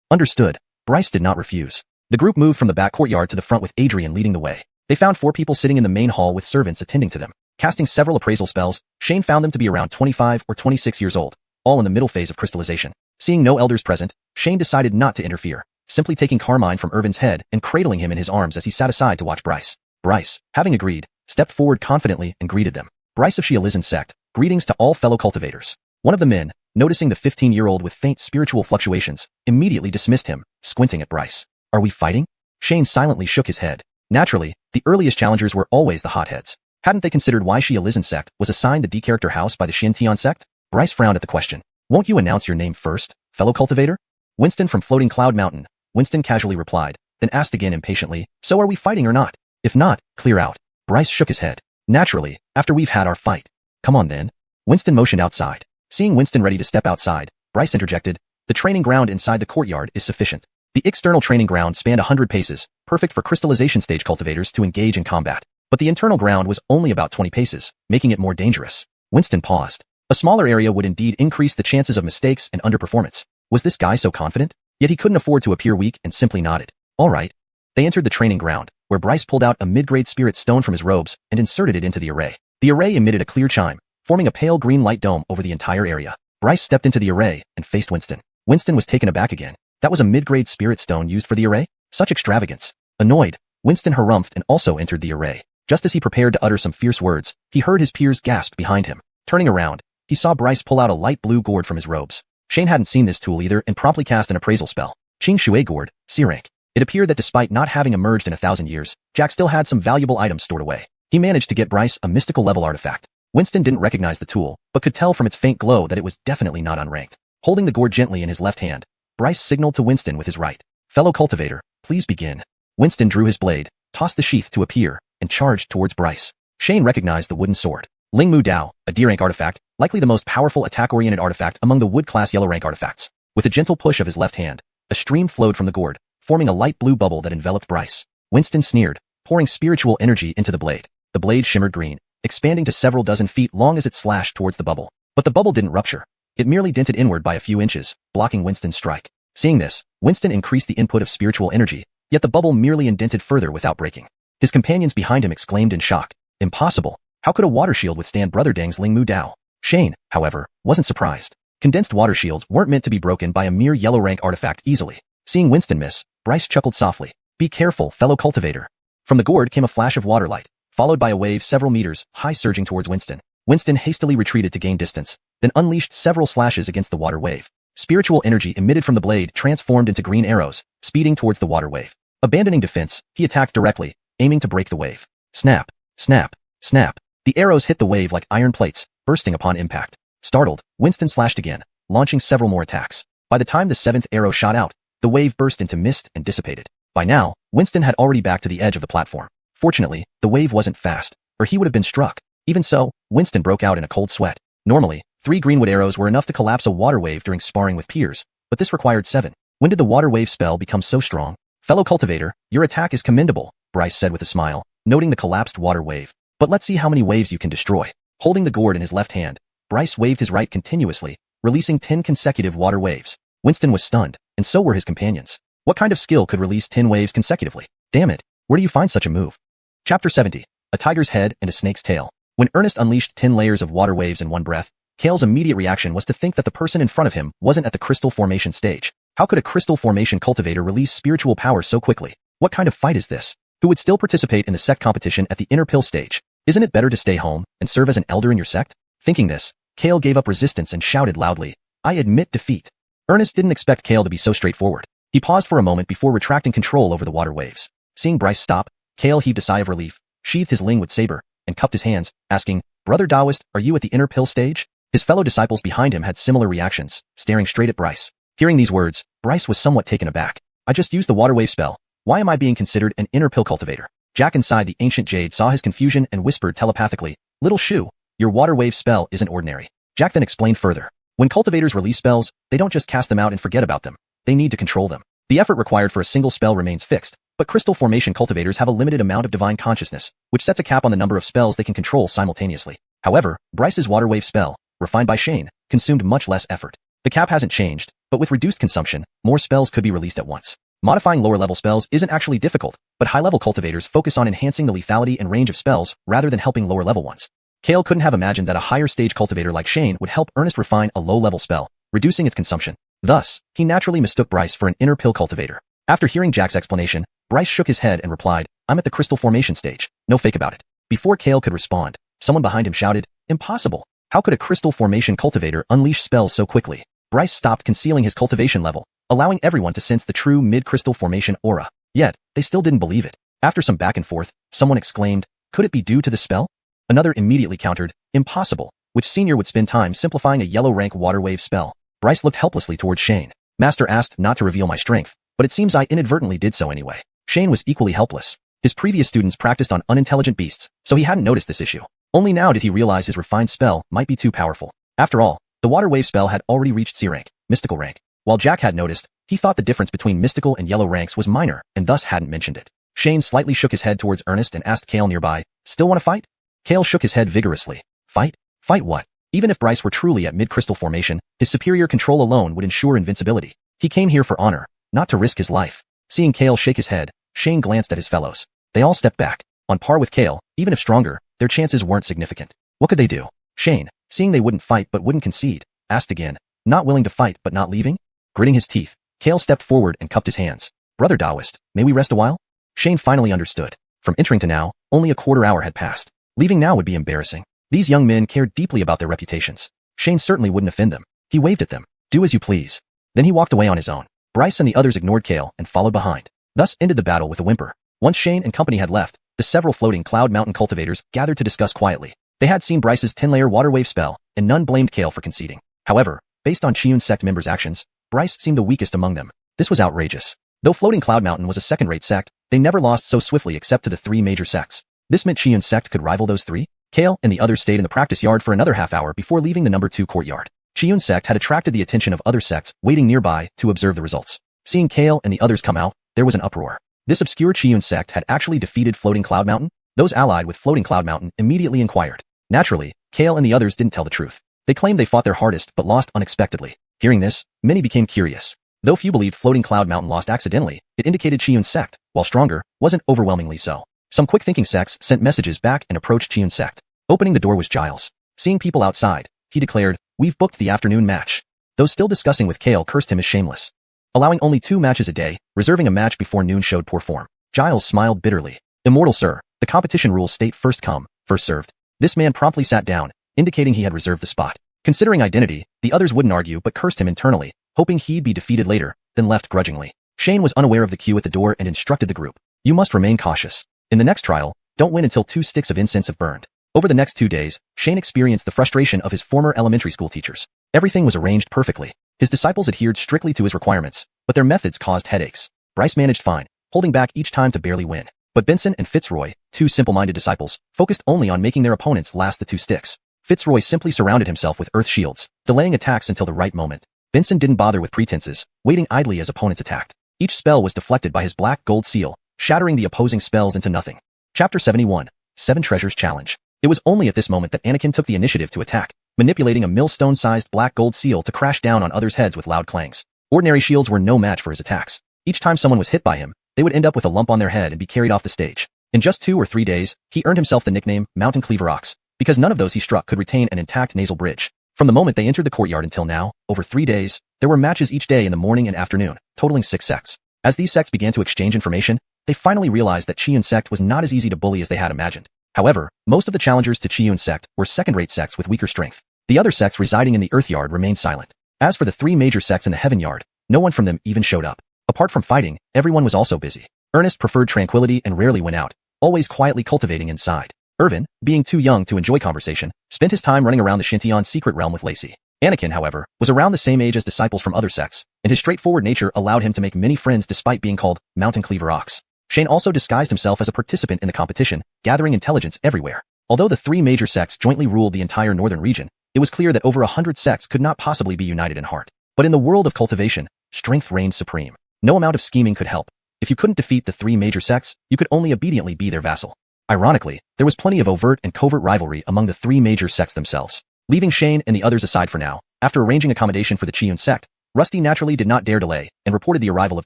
Understood. Bryce did not refuse. The group moved from the back courtyard to the front with Adrian leading the way. They found 4 people sitting in the main hall with servants attending to them. Casting several appraisal spells, Shane found them to be around 25 or 26 years old, all in the middle phase of crystallization. Seeing no elders present, Shane decided not to interfere, simply taking Carmine from Irvin's head and cradling him in his arms as he sat aside to watch Bryce. Bryce, having agreed, stepped forward confidently and greeted them. Bryce of xiuxian sect, greetings to all fellow cultivators. One of the men, noticing the 15-year-old with faint spiritual fluctuations, immediately dismissed him, squinting at Bryce. Are we fighting? Shane silently shook his head. Naturally, the earliest challengers were always the hotheads. Hadn't they considered why xiuxian sect was assigned the D-character house by the Xintian sect? Bryce frowned at the question. Won't you announce your name first, fellow cultivator? Winston from Floating Cloud Mountain. Winston casually replied, then asked again impatiently, so are we fighting or not? If not, clear out. Bryce shook his head. Naturally, after we've had our fight. Come on then. Winston motioned outside. Seeing Winston ready to step outside, Bryce interjected, the training ground inside the courtyard is sufficient. The external training ground spanned 100 paces, perfect for crystallization stage cultivators to engage in combat. But the internal ground was only about 20 paces, making it more dangerous. Winston paused. A smaller area would indeed increase the chances of mistakes and underperformance. Was this guy so confident? Yet he couldn't afford to appear weak and simply nodded. All right. They entered the training ground, where Bryce pulled out a mid-grade spirit stone from his robes and inserted it into the array. The array emitted a clear chime, forming a pale green light dome over the entire area. Bryce stepped into the array and faced Winston. Winston was taken aback again. That was a mid-grade spirit stone used for the array? Such extravagance. Annoyed, Winston harumphed and also entered the array. Just as he prepared to utter some fierce words, he heard his peers gasp behind him. Turning around, he saw Bryce pull out a light blue gourd from his robes. Shane hadn't seen this tool either and promptly cast an appraisal spell. Qing Shui Gourd, C rank. It appeared that despite not having emerged in 1,000 years, Jack still had some valuable items stored away. He managed to get Bryce a mystical level artifact. Winston didn't recognize the tool, but could tell from its faint glow that it was definitely not unranked. Holding the gourd gently in his left hand, Bryce signaled to Winston with his right. Fellow cultivator, please begin. Winston drew his blade, tossed the sheath to appear, and charged towards Bryce. Shane recognized the wooden sword. Lingmu Dao, a D-rank artifact, likely the most powerful attack-oriented artifact among the wood-class yellow-rank artifacts. With a gentle push of his left hand, a stream flowed from the gourd, forming a light blue bubble that enveloped Bryce. Winston sneered, pouring spiritual energy into the blade. The blade shimmered green, expanding to several dozen feet long as it slashed towards the bubble. But the bubble didn't rupture. It merely dented inward by a few inches, blocking Winston's strike. Seeing this, Winston increased the input of spiritual energy, yet the bubble merely indented further without breaking. His companions behind him exclaimed in shock. Impossible. How could a water shield withstand Brother Deng's Lingmu Dao? Shane, however, wasn't surprised. Condensed water shields weren't meant to be broken by a mere yellow-rank artifact easily. Seeing Winston miss, Bryce chuckled softly. Be careful, fellow cultivator. From the gourd came a flash of water light, followed by a wave several meters high surging towards Winston. Winston hastily retreated to gain distance, then unleashed several slashes against the water wave. Spiritual energy emitted from the blade transformed into green arrows, speeding towards the water wave. Abandoning defense, he attacked directly, aiming to break the wave. Snap, snap, snap. The arrows hit the wave like iron plates, bursting upon impact. Startled, Winston slashed again, launching several more attacks. By the time the 7th arrow shot out, the wave burst into mist and dissipated. By now, Winston had already backed to the edge of the platform. Fortunately, the wave wasn't fast, or he would have been struck. Even so, Winston broke out in a cold sweat. Normally, 3 greenwood arrows were enough to collapse a water wave during sparring with peers, but this required 7. When did the water wave spell become so strong? Fellow cultivator, your attack is commendable, Bryce said with a smile, noting the collapsed water wave. But let's see how many waves you can destroy. Holding the gourd in his left hand, Bryce waved his right continuously, releasing 10 consecutive water waves. Winston was stunned, and so were his companions. What kind of skill could release 10 waves consecutively? Damn it, where do you find such a move? Chapter 70. A Tiger's Head and a Snake's Tail. When Ernest unleashed 10 layers of water waves in one breath, Kale's immediate reaction was to think that the person in front of him wasn't at the crystal formation stage. How could a crystal formation cultivator release spiritual power so quickly? What kind of fight is this? Who would still participate in the sect competition at the inner pill stage? Isn't it better to stay home and serve as an elder in your sect? Thinking this, Kale gave up resistance and shouted loudly, I admit defeat. Ernest didn't expect Kale to be so straightforward. He paused for a moment before retracting control over the water waves. Seeing Bryce stop, Kale heaved a sigh of relief, sheathed his lingwood saber, and cupped his hands, asking, Brother Taoist, are you at the inner pill stage? His fellow disciples behind him had similar reactions, staring straight at Bryce. Hearing these words, Bryce was somewhat taken aback. I just used the water wave spell. Why am I being considered an inner pill cultivator? Jack inside the ancient jade saw his confusion and whispered telepathically, Little Shu, your water wave spell isn't ordinary. Jack then explained further. When cultivators release spells, they don't just cast them out and forget about them. They need to control them. The effort required for a single spell remains fixed, but crystal formation cultivators have a limited amount of divine consciousness, which sets a cap on the number of spells they can control simultaneously. However, Bryce's water wave spell, refined by Shane, consumed much less effort. The cap hasn't changed, but with reduced consumption, more spells could be released at once. Modifying lower-level spells isn't actually difficult, but high-level cultivators focus on enhancing the lethality and range of spells rather than helping lower-level ones. Kale couldn't have imagined that a higher stage cultivator like Shane would help Ernest refine a low-level spell, reducing its consumption. Thus, he naturally mistook Bryce for an inner pill cultivator. After hearing Jack's explanation, Bryce shook his head and replied, "I'm at the crystal formation stage, no fake about it." Before Kale could respond, someone behind him shouted, "Impossible! How could a crystal formation cultivator unleash spells so quickly?" Bryce stopped concealing his cultivation level, allowing everyone to sense the true mid-crystal formation aura. Yet, they still didn't believe it. After some back and forth, someone exclaimed, "Could it be due to the spell?" Another immediately countered, "Impossible," which senior would spend time simplifying a yellow rank water wave spell. Bryce looked helplessly towards Shane. "Master asked not to reveal my strength, but it seems I inadvertently did so anyway." Shane was equally helpless. His previous students practiced on unintelligent beasts, so he hadn't noticed this issue. Only now did he realize his refined spell might be too powerful. After all, the water wave spell had already reached C rank, mystical rank. While Jack had noticed, he thought the difference between mystical and yellow ranks was minor and thus hadn't mentioned it. Shane slightly shook his head towards Ernest and asked Kale nearby, "Still want to fight?" Kale shook his head vigorously. "Fight? Fight what?" Even if Bryce were truly at mid-crystal formation, his superior control alone would ensure invincibility. He came here for honor, not to risk his life. Seeing Kale shake his head, Shane glanced at his fellows. They all stepped back. On par with Kale, even if stronger, their chances weren't significant. What could they do? Shane, seeing they wouldn't fight but wouldn't concede, asked again, "Not willing to fight but not leaving?" Gritting his teeth, Kale stepped forward and cupped his hands. "Brother Taoist, may we rest a while?" Shane finally understood. From entering to now, only a quarter hour had passed. Leaving now would be embarrassing. These young men cared deeply about their reputations. Shane certainly wouldn't offend them. He waved at them. "Do as you please." Then he walked away on his own. Bryce and the others ignored Kale and followed behind. Thus ended the battle with a whimper. Once Shane and company had left, the several floating cloud mountain cultivators gathered to discuss quietly. They had seen Bryce's 10-layer water wave spell, and none blamed Kale for conceding. However, based on Xiuxian sect members' actions, Bryce seemed the weakest among them. This was outrageous. Though floating cloud mountain was a second-rate sect, they never lost so swiftly except to the three major sects. This meant Xiuxian sect could rival those three? Kale and the others stayed in the practice yard for another half hour before leaving the number 2 courtyard. Xiuxian sect had attracted the attention of other sects waiting nearby to observe the results. Seeing Kale and the others come out, there was an uproar. This obscure Xiuxian sect had actually defeated Floating Cloud Mountain? Those allied with Floating Cloud Mountain immediately inquired. Naturally, Kale and the others didn't tell the truth. They claimed they fought their hardest but lost unexpectedly. Hearing this, many became curious. Though few believed Floating Cloud Mountain lost accidentally, it indicated Xiuxian sect, while stronger, wasn't overwhelmingly so. Some quick-thinking sects sent messages back and approached Xiuxian sect. Opening the door was Giles. Seeing people outside, he declared, "We've booked the afternoon match." Those still discussing with Kale cursed him as shameless. Allowing only 2 matches a day, reserving a match before noon showed poor form. Giles smiled bitterly. "Immortal sir, the competition rules state first come, first served." This man promptly sat down, indicating he had reserved the spot. Considering identity, the others wouldn't argue but cursed him internally, hoping he'd be defeated later, then left grudgingly. Shane was unaware of the queue at the door and instructed the group, "You must remain cautious. In the next trial, don't win until 2 sticks of incense have burned." Over the next 2 days, Shane experienced the frustration of his former elementary school teachers. Everything was arranged perfectly. His disciples adhered strictly to his requirements, but their methods caused headaches. Bryce managed fine, holding back each time to barely win. But Benson and Fitzroy, 2 simple-minded disciples, focused only on making their opponents last the 2 sticks. Fitzroy simply surrounded himself with earth shields, delaying attacks until the right moment. Benson didn't bother with pretenses, waiting idly as opponents attacked. Each spell was deflected by his black gold seal, shattering the opposing spells into nothing. Chapter 71, 7 Treasures Challenge. It was only at this moment that Anakin took the initiative to attack, manipulating a millstone-sized black gold seal to crash down on others' heads with loud clangs. Ordinary shields were no match for his attacks. Each time someone was hit by him, they would end up with a lump on their head and be carried off the stage. In just 2 or 3 days, he earned himself the nickname Mountain Cleaver Ox, because none of those he struck could retain an intact nasal bridge. From the moment they entered the courtyard until now, over 3 days, there were matches each day in the morning and afternoon, totaling 6 sects. As these sects began to exchange information, they finally realized that Xiuxian sect was not as easy to bully as they had imagined. However, most of the challengers to Xiuxian sect were second-rate sects with weaker strength. The other sects residing in the Earth Yard remained silent. As for the 3 major sects in the Heaven Yard, no one from them even showed up. Apart from fighting, everyone was also busy. Ernest preferred tranquility and rarely went out, always quietly cultivating inside. Irvin, being too young to enjoy conversation, spent his time running around the Shintian secret realm with Lacey. Anakin, however, was around the same age as disciples from other sects, and his straightforward nature allowed him to make many friends despite being called Mountain Cleaver Ox. Shane also disguised himself as a participant in the competition, gathering intelligence everywhere. Although the 3 major sects jointly ruled the entire northern region, it was clear that over 100 sects could not possibly be united in heart. But in the world of cultivation, strength reigned supreme. No amount of scheming could help. If you couldn't defeat the 3 major sects, you could only obediently be their vassal. Ironically, there was plenty of overt and covert rivalry among the 3 major sects themselves. Leaving Shane and the others aside for now, after arranging accommodation for the Xiuxian sect, Rusty naturally did not dare delay and reported the arrival of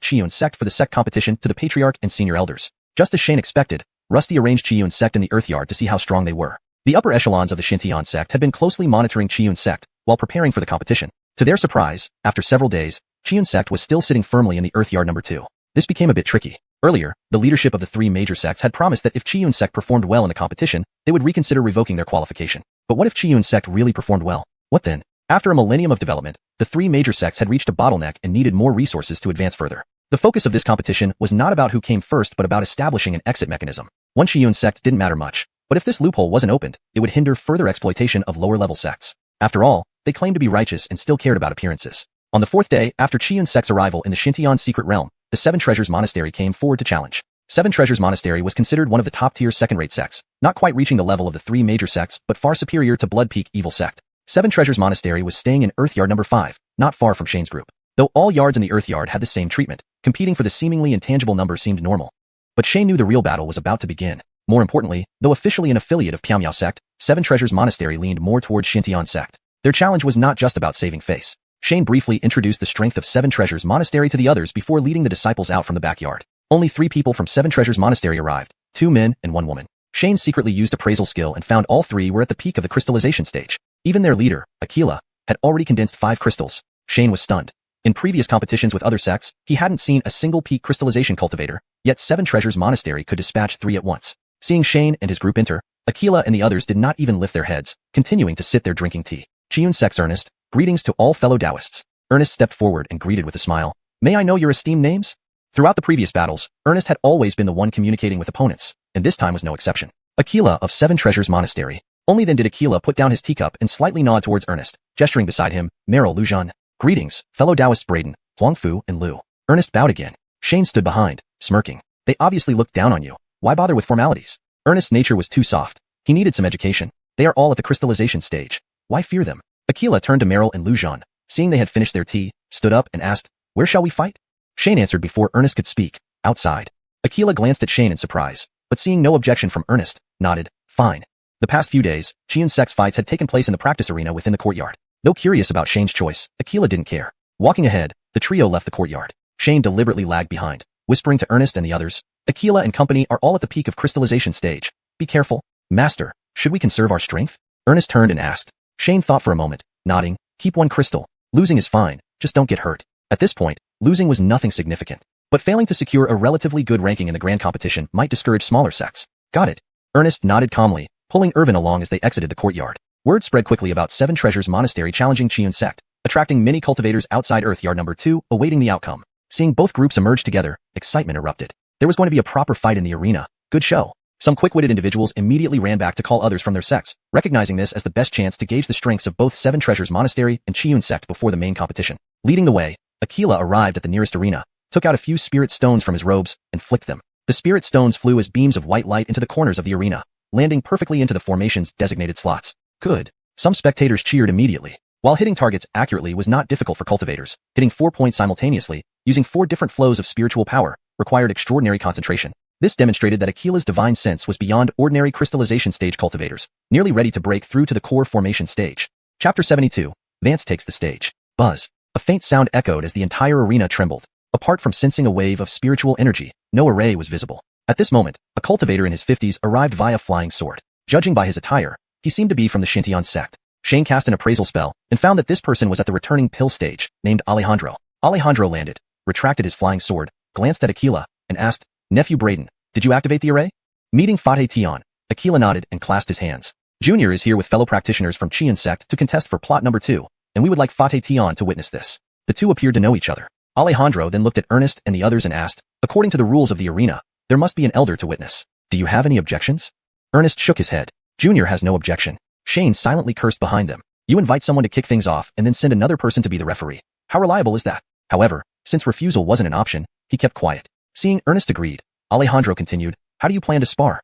Xiuxian sect for the sect competition to the Patriarch and senior elders. Just as Shane expected, Rusty arranged Xiuxian sect in the Earth Yard to see how strong they were. The upper echelons of the Xiuxian sect had been closely monitoring Qiun sect while preparing for the competition. To their surprise, after several days, Qiun sect was still sitting firmly in the Earthyard number 2. This became a bit tricky. Earlier, the leadership of the 3 major sects had promised that if Qiun sect performed well in the competition, they would reconsider revoking their qualification. But what if Qiun sect really performed well? What then? After a millennium of development, the 3 major sects had reached a bottleneck and needed more resources to advance further. The focus of this competition was not about who came first but about establishing an exit mechanism. One Qiun sect didn't matter much, but if this loophole wasn't opened, it would hinder further exploitation of lower-level sects. After all, they claimed to be righteous and still cared about appearances. On the 4th day after Qiun sect's arrival in the Xintian secret realm, the Seven Treasures Monastery came forward to challenge. Seven Treasures Monastery was considered one of the top-tier second-rate sects, not quite reaching the level of the 3 major sects but far superior to Blood Peak Evil sect. Seven Treasures Monastery was staying in Earthyard number 5, not far from Shane's group. Though all yards in the Earthyard had the same treatment, competing for the seemingly intangible number seemed normal. But Shane knew the real battle was about to begin. More importantly, though officially an affiliate of Piao sect, Seven Treasures Monastery leaned more towards Xintian sect. Their challenge was not just about saving face. Shane briefly introduced the strength of Seven Treasures Monastery to the others before leading the disciples out from the backyard. Only 3 people from Seven Treasures Monastery arrived, 2 men and 1 woman. Shane secretly used appraisal skill and found all 3 were at the peak of the crystallization stage. Even their leader, Aquila, had already condensed 5 crystals. Shane was stunned. In previous competitions with other sects, he hadn't seen a single peak crystallization cultivator, yet Seven Treasures Monastery could dispatch 3 at once. Seeing Shane and his group enter, Aquila and the others did not even lift their heads, continuing to sip their drinking tea. Qiun sect's Ernest, greetings to all fellow Taoists. Ernest stepped forward and greeted with a smile. May I know your esteemed names? Throughout the previous battles, Ernest had always been the one communicating with opponents, and this time was no exception. Aquila of Seven Treasures Monastery. Only then did Aquila put down his teacup and slightly nod towards Ernest, gesturing beside him, Nero Lujan. Greetings, fellow Taoists Braden, Huangfu, and Lu. Ernest bowed again. Shane stood behind, smirking. They obviously looked down on you. Why bother with formalities? Ernest's nature was too soft. He needed some education. They are all at the crystallization stage. Why fear them? Aquila turned to Meryl and Lujan. Seeing they had finished their tea, stood up and asked, where shall we fight? Shane answered before Ernest could speak, outside. Aquila glanced at Shane in surprise, but seeing no objection from Ernest, nodded, fine. The past few days, Qiun sect's fights had taken place in the practice arena within the courtyard. Though curious about Shane's choice, Aquila didn't care. Walking ahead, the trio left the courtyard. Shane deliberately lagged behind, whispering to Ernest and the others, Aquila and company are all at the peak of crystallization stage. Be careful. Master, should we conserve our strength? Ernest turned and asked. Shane thought for a moment, nodding, keep 1 crystal. Losing is fine, just don't get hurt. At this point, losing was nothing significant. But failing to secure a relatively good ranking in the grand competition might discourage smaller sects. Got it. Ernest nodded calmly, pulling Irvin along as they exited the courtyard. Word spread quickly about Seven Treasures Monastery challenging Qiun sect, attracting many cultivators outside Earthyard number 2, awaiting the outcome. Seeing both groups emerge together, excitement erupted. There was going to be a proper fight in the arena. Good show. Some quick-witted individuals immediately ran back to call others from their sects, recognizing this as the best chance to gauge the strengths of both Seven Treasures Monastery and Qiun sect before the main competition. Leading the way, Aquila arrived at the nearest arena, took out a few spirit stones from his robes, and flicked them. The spirit stones flew as beams of white light into the corners of the arena, landing perfectly into the formation's designated slots. Good. Some spectators cheered immediately. While hitting targets accurately was not difficult for cultivators, hitting 4 points simultaneously, using 4 different flows of spiritual power, required extraordinary concentration. This demonstrated that Aquila's divine sense was beyond ordinary crystallization stage cultivators, nearly ready to break through to the core formation stage. Chapter 72. Vance takes the stage. Buzz. A faint sound echoed as the entire arena trembled. Apart from sensing a wave of spiritual energy, no array was visible. At this moment, a cultivator in his 50s arrived via flying sword. Judging by his attire, he seemed to be from the Xintian sect. Shane cast an appraisal spell and found that this person was at the returning pill stage, named Alejandro. Alejandro landed, retracted his flying sword, glanced at Aquila, and asked, Nephew Braden, did you activate the array? Meeting Fateh Tion, Aquila nodded and clasped his hands. Junior is here with fellow practitioners from Qiun sect to contest for plot number 2, and we would like Fateh Tion to witness this. The two appeared to know each other. Alejandro then looked at Ernest and the others and asked, according to the rules of the arena, there must be an elder to witness. Do you have any objections? Ernest shook his head. Junior has no objection. Shane silently cursed behind them. You invite someone to kick things off and then send another person to be the referee. How reliable is that? However, since refusal wasn't an option, he kept quiet. Seeing Ernest agreed, Alejandro continued, how do you plan to spar?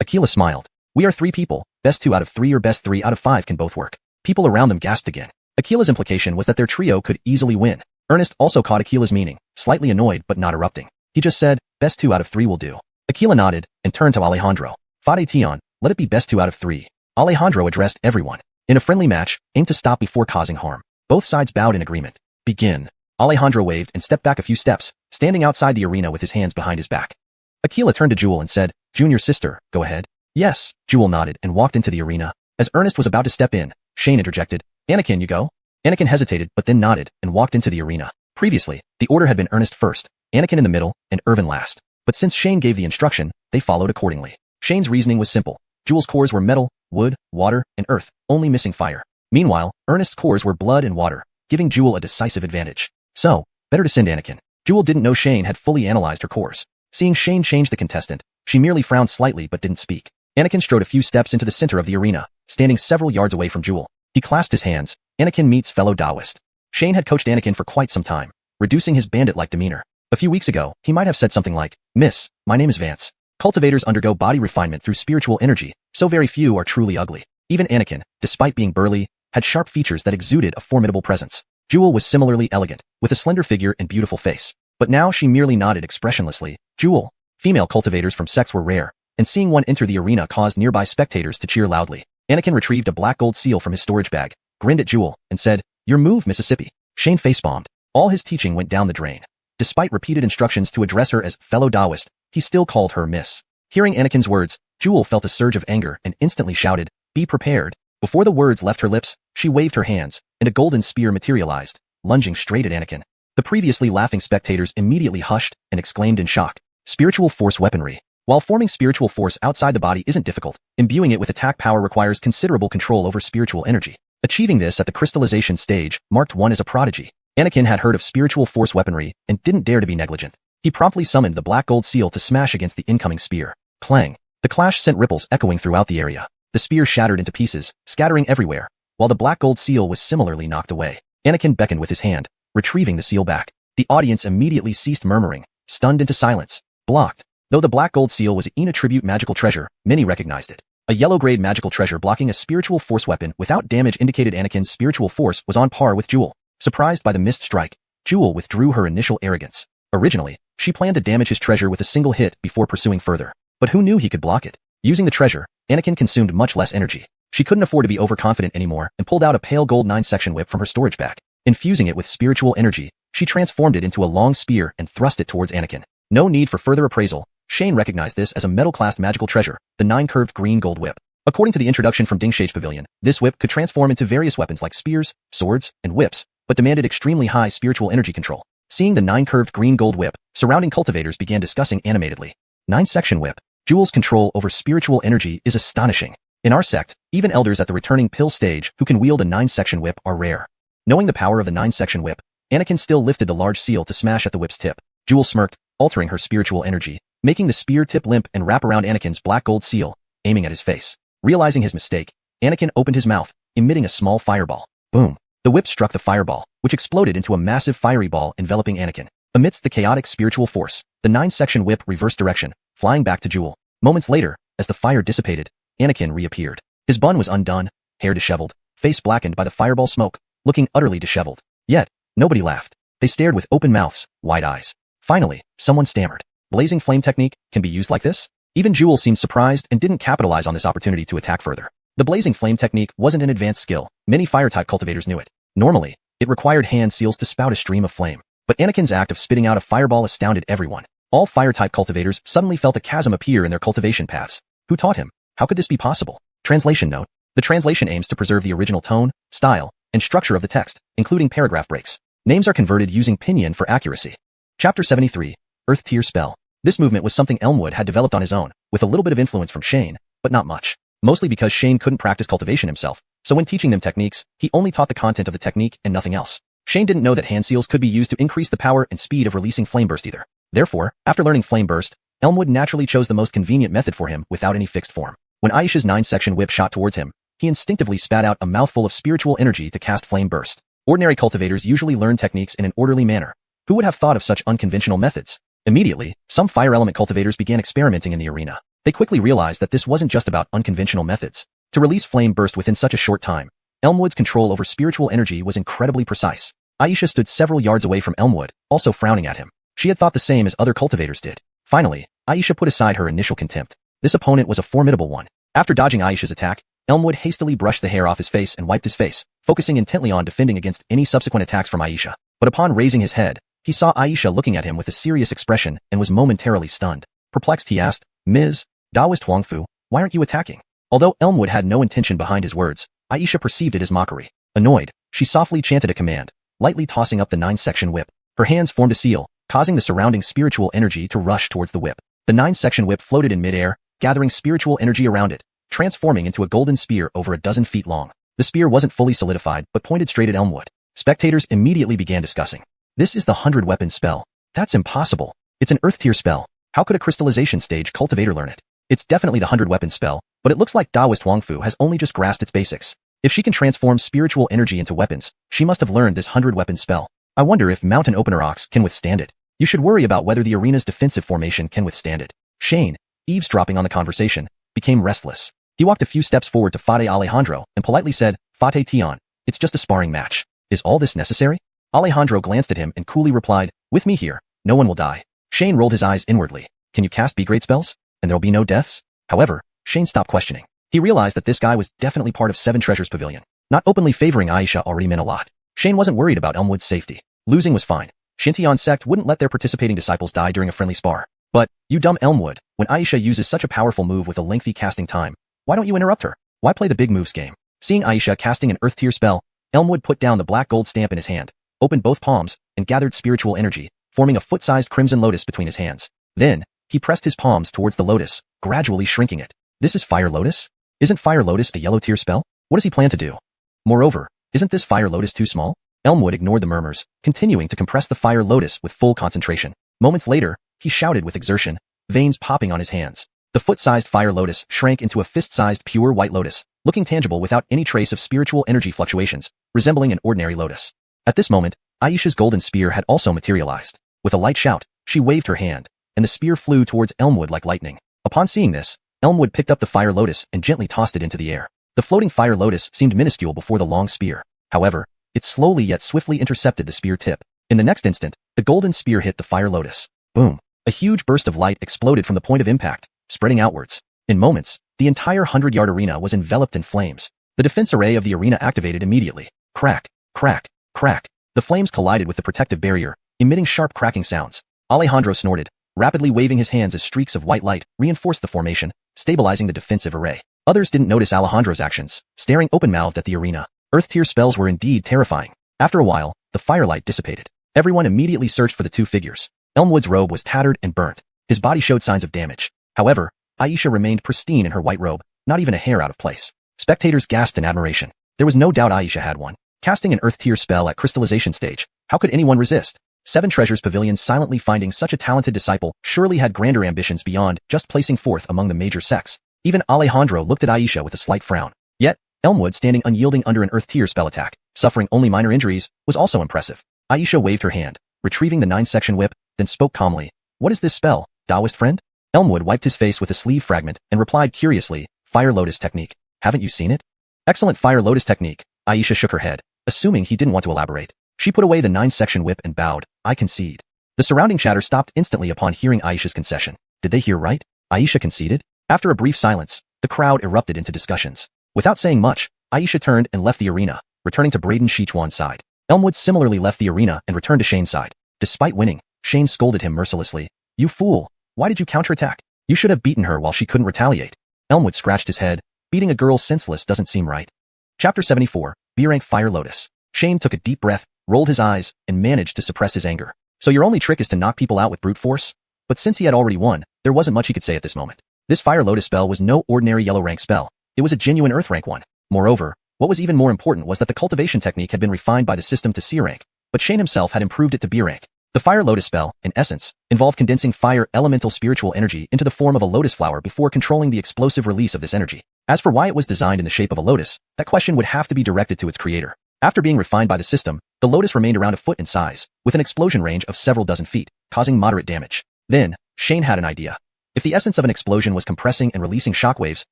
Aquila smiled. We are 3 people, best 2 out of 3 or best 3 out of 5 can both work. People around them gasped again. Aquila's implication was that their trio could easily win. Ernest also caught Aquila's meaning, slightly annoyed but not erupting. He just said, best 2 out of 3 will do. Aquila nodded and turned to Alejandro. Fateh Tion, let it be best 2 out of 3. Alejandro addressed everyone. In a friendly match, aim to stop before causing harm. Both sides bowed in agreement. Begin. Alejandro waved and stepped back a few steps, standing outside the arena with his hands behind his back. Aquila turned to Jewel and said, Junior sister, go ahead. Yes, Jewel nodded and walked into the arena. As Ernest was about to step in, Shane interjected, Anakin, you go? Anakin hesitated but then nodded and walked into the arena. Previously, the order had been Ernest first, Anakin in the middle, and Irvin last. But since Shane gave the instruction, they followed accordingly. Shane's reasoning was simple. Jewel's cores were metal, wood, water, and earth, only missing fire. Meanwhile, Ernest's cores were blood and water, giving Jewel a decisive advantage. So, better to send Anakin. Jewel didn't know Shane had fully analyzed her cores. Seeing Shane change the contestant, she merely frowned slightly but didn't speak. Anakin strode a few steps into the center of the arena, standing several yards away from Jewel. He clasped his hands. Anakin meets fellow Taoist. Shane had coached Anakin for quite some time, reducing his bandit-like demeanor. A few weeks ago, he might have said something like, Miss, my name is Vance. Cultivators undergo body refinement through spiritual energy, so very few are truly ugly. Even Anakin, despite being burly, had sharp features that exuded a formidable presence. Jewel was similarly elegant, with a slender figure and beautiful face. But now she merely nodded expressionlessly. Jewel. Female cultivators from sects were rare, and seeing one enter the arena caused nearby spectators to cheer loudly. Anakin retrieved a black gold seal from his storage bag, grinned at Jewel, and said, Your move, Mississippi. Shane facepalmed. All his teaching went down the drain. Despite repeated instructions to address her as fellow Taoist, he still called her Miss. Hearing Anakin's words, Jewel felt a surge of anger and instantly shouted, Be prepared. Before the words left her lips, she waved her hands, and a golden spear materialized, lunging straight at Anakin. The previously laughing spectators immediately hushed and exclaimed in shock. Spiritual force weaponry. While forming spiritual force outside the body isn't difficult, imbuing it with attack power requires considerable control over spiritual energy. Achieving this at the crystallization stage marked one as a prodigy. Anakin had heard of spiritual force weaponry and didn't dare to be negligent. He promptly summoned the black gold seal to smash against the incoming spear. Clang. The clash sent ripples echoing throughout the area. The spear shattered into pieces, scattering everywhere, while the black gold seal was similarly knocked away. Anakin beckoned with his hand, retrieving the seal back. The audience immediately ceased murmuring, stunned into silence. Blocked. Though the black gold seal was an attribute magical treasure, many recognized it. A yellow-grade magical treasure blocking a spiritual force weapon without damage indicated Anakin's spiritual force was on par with Jewel. Surprised by the missed strike, Jewel withdrew her initial arrogance. Originally, she planned to damage his treasure with a single hit before pursuing further. But who knew he could block it? Using the treasure, Anakin consumed much less energy. She couldn't afford to be overconfident anymore and pulled out a pale gold 9-section whip from her storage bag. Infusing it with spiritual energy, she transformed it into a long spear and thrust it towards Anakin. No need for further appraisal. Shane recognized this as a metal-classed magical treasure, the 9-curved green gold whip. According to the introduction from Dingshage's Pavilion, this whip could transform into various weapons like spears, swords, and whips, but demanded extremely high spiritual energy control. Seeing the 9-curved green gold whip, surrounding cultivators began discussing animatedly. 9-section whip. Jewel's control over spiritual energy is astonishing. In our sect, even elders at the returning pill stage who can wield a 9-section whip are rare. Knowing the power of the 9-section whip, Anakin still lifted the large seal to smash at the whip's tip. Jewel smirked, altering her spiritual energy, making the spear tip limp and wrap around Anakin's black gold seal, aiming at his face. Realizing his mistake, Anakin opened his mouth, emitting a small fireball. Boom. The whip struck the fireball, which exploded into a massive fiery ball enveloping Anakin. Amidst the chaotic spiritual force, the 9-section whip reversed direction, flying back to Jewel. Moments later, as the fire dissipated, Anakin reappeared. His bun was undone, hair disheveled, face blackened by the fireball smoke, looking utterly disheveled. Yet, nobody laughed. They stared with open mouths, wide eyes. Finally, someone stammered. Blazing flame technique can be used like this? Even Jewel seemed surprised and didn't capitalize on this opportunity to attack further. The blazing flame technique wasn't an advanced skill. Many fire-type cultivators knew it. Normally, it required hand seals to spout a stream of flame. But Anakin's act of spitting out a fireball astounded everyone. All fire-type cultivators suddenly felt a chasm appear in their cultivation paths. Who taught him? How could this be possible? Translation note. The translation aims to preserve the original tone, style, and structure of the text, including paragraph breaks. Names are converted using pinyin for accuracy. Chapter 73. Earth Tier Spell. This movement was something Elmwood had developed on his own, with a little bit of influence from Shane, but not much. Mostly because Shane couldn't practice cultivation himself, so when teaching them techniques, he only taught the content of the technique and nothing else. Shane didn't know that hand seals could be used to increase the power and speed of releasing Flame Burst either. Therefore, after learning Flame Burst, Elmwood naturally chose the most convenient method for him without any fixed form. When Aisha's 9-section whip shot towards him, he instinctively spat out a mouthful of spiritual energy to cast Flame Burst. Ordinary cultivators usually learn techniques in an orderly manner. Who would have thought of such unconventional methods? Immediately, some fire element cultivators began experimenting in the arena. They quickly realized that this wasn't just about unconventional methods. To release Flame Burst within such a short time, Elmwood's control over spiritual energy was incredibly precise. Aisha stood several yards away from Elmwood, also frowning at him. She had thought the same as other cultivators did. Finally, Aisha put aside her initial contempt. This opponent was a formidable one. After dodging Aisha's attack, Elmwood hastily brushed the hair off his face and wiped his face, focusing intently on defending against any subsequent attacks from Aisha. But upon raising his head, he saw Aisha looking at him with a serious expression and was momentarily stunned. Perplexed, he asked, Ms. Taoist Huangfu, Why aren't you attacking? Although Elmwood had no intention behind his words, Aisha perceived it as mockery. Annoyed, she softly chanted a command, lightly tossing up the 9-section whip. Her hands formed a seal, causing the surrounding spiritual energy to rush towards the whip. The 9-section whip floated in midair, gathering spiritual energy around it, transforming into a golden spear over a dozen feet long. The spear wasn't fully solidified but pointed straight at Elmwood. Spectators immediately began discussing. This is the 100-weapon spell. That's impossible. It's an Earth-tier spell. How could a crystallization stage cultivator learn it? It's definitely the 100-weapon spell, but it looks like Taoist Huangfu has only just grasped its basics. If she can transform spiritual energy into weapons, she must have learned this 100-weapon spell. I wonder if Mountain Opener Ox can withstand it. You should worry about whether the arena's defensive formation can withstand it. Shane, eavesdropping on the conversation, became restless. He walked a few steps forward to Fate Alejandro and politely said, Fate Tion, it's just a sparring match. Is all this necessary? Alejandro glanced at him and coolly replied, with me here, no one will die. Shane rolled his eyes inwardly. Can you cast B-grade spells? And there'll be no deaths? However, Shane stopped questioning. He realized that this guy was definitely part of Seven Treasures Pavilion. Not openly favoring Aisha already meant a lot. Shane wasn't worried about Elmwood's safety. Losing was fine. Shintian sect wouldn't let their participating disciples die during a friendly spar. But, you dumb Elmwood, when Aisha uses such a powerful move with a lengthy casting time, why don't you interrupt her? Why play the big moves game? Seeing Aisha casting an Earth-tier spell, Elmwood put down the black gold stamp in his hand, opened both palms, and gathered spiritual energy, forming a foot-sized crimson lotus between his hands. Then, he pressed his palms towards the lotus, gradually shrinking it. This is Fire Lotus? Isn't Fire Lotus a yellow-tier spell? What does he plan to do? Moreover, isn't this Fire Lotus too small? Elmwood ignored the murmurs, continuing to compress the Fire Lotus with full concentration. Moments later, he shouted with exertion, veins popping on his hands. The foot-sized Fire Lotus shrank into a fist-sized pure white lotus, looking tangible without any trace of spiritual energy fluctuations, resembling an ordinary lotus. At this moment, Aisha's golden spear had also materialized. With a light shout, she waved her hand, and the spear flew towards Elmwood like lightning. Upon seeing this, Elmwood picked up the Fire Lotus and gently tossed it into the air. The floating Fire Lotus seemed minuscule before the long spear. However, it slowly yet swiftly intercepted the spear tip. In the next instant, the golden spear hit the Fire Lotus. Boom! A huge burst of light exploded from the point of impact, spreading outwards. In moments, the entire 100-yard arena was enveloped in flames. The defense array of the arena activated immediately. Crack, crack, crack. The flames collided with the protective barrier, emitting sharp cracking sounds. Alejandro snorted, rapidly waving his hands as streaks of white light reinforced the formation, stabilizing the defensive array. Others didn't notice Alejandro's actions, staring open-mouthed at the arena. Earth-tier spells were indeed terrifying. After a while, the firelight dissipated. Everyone immediately searched for the two figures. Elmwood's robe was tattered and burnt. His body showed signs of damage. However, Aisha remained pristine in her white robe, not even a hair out of place. Spectators gasped in admiration. There was no doubt Aisha had one. Casting an Earth-tier spell at crystallization stage, how could anyone resist? Seven Treasures Pavilion silently finding such a talented disciple surely had grander ambitions beyond just placing fourth among the major sects. Even Alejandro looked at Aisha with a slight frown. Yet, Elmwood standing unyielding under an Earth-tier spell attack, suffering only minor injuries, was also impressive. Aisha waved her hand, retrieving the 9-section whip, then spoke calmly. What is this spell, Taoist friend? Elmwood wiped his face with a sleeve fragment and replied curiously, Fire Lotus technique. Haven't you seen it? Excellent Fire Lotus technique. Aisha shook her head, assuming he didn't want to elaborate. She put away the 9-section whip and bowed. I concede. The surrounding chatter stopped instantly upon hearing Aisha's concession. Did they hear right? Aisha conceded? After a brief silence, the crowd erupted into discussions. Without saying much, Aisha turned and left the arena, returning to Braden Sichuan's side. Elmwood similarly left the arena and returned to Shane's side. Despite winning, Shane scolded him mercilessly. You fool! Why did you counterattack? You should have beaten her while she couldn't retaliate. Elmwood scratched his head. Beating a girl senseless doesn't seem right. Chapter 74, B-Rank Fire Lotus. Shane took a deep breath, rolled his eyes, and managed to suppress his anger. So your only trick is to knock people out with brute force? But since he had already won, there wasn't much he could say at this moment. This Fire Lotus spell was no ordinary yellow rank spell. It was a genuine Earth rank one. Moreover, what was even more important was that the cultivation technique had been refined by the system to C rank, but Shane himself had improved it to B rank. The Fire Lotus spell, in essence, involved condensing fire elemental spiritual energy into the form of a lotus flower before controlling the explosive release of this energy. As for why it was designed in the shape of a lotus, that question would have to be directed to its creator. After being refined by the system, the lotus remained around a foot in size, with an explosion range of several dozen feet, causing moderate damage. Then, Shane had an idea. If the essence of an explosion was compressing and releasing shockwaves,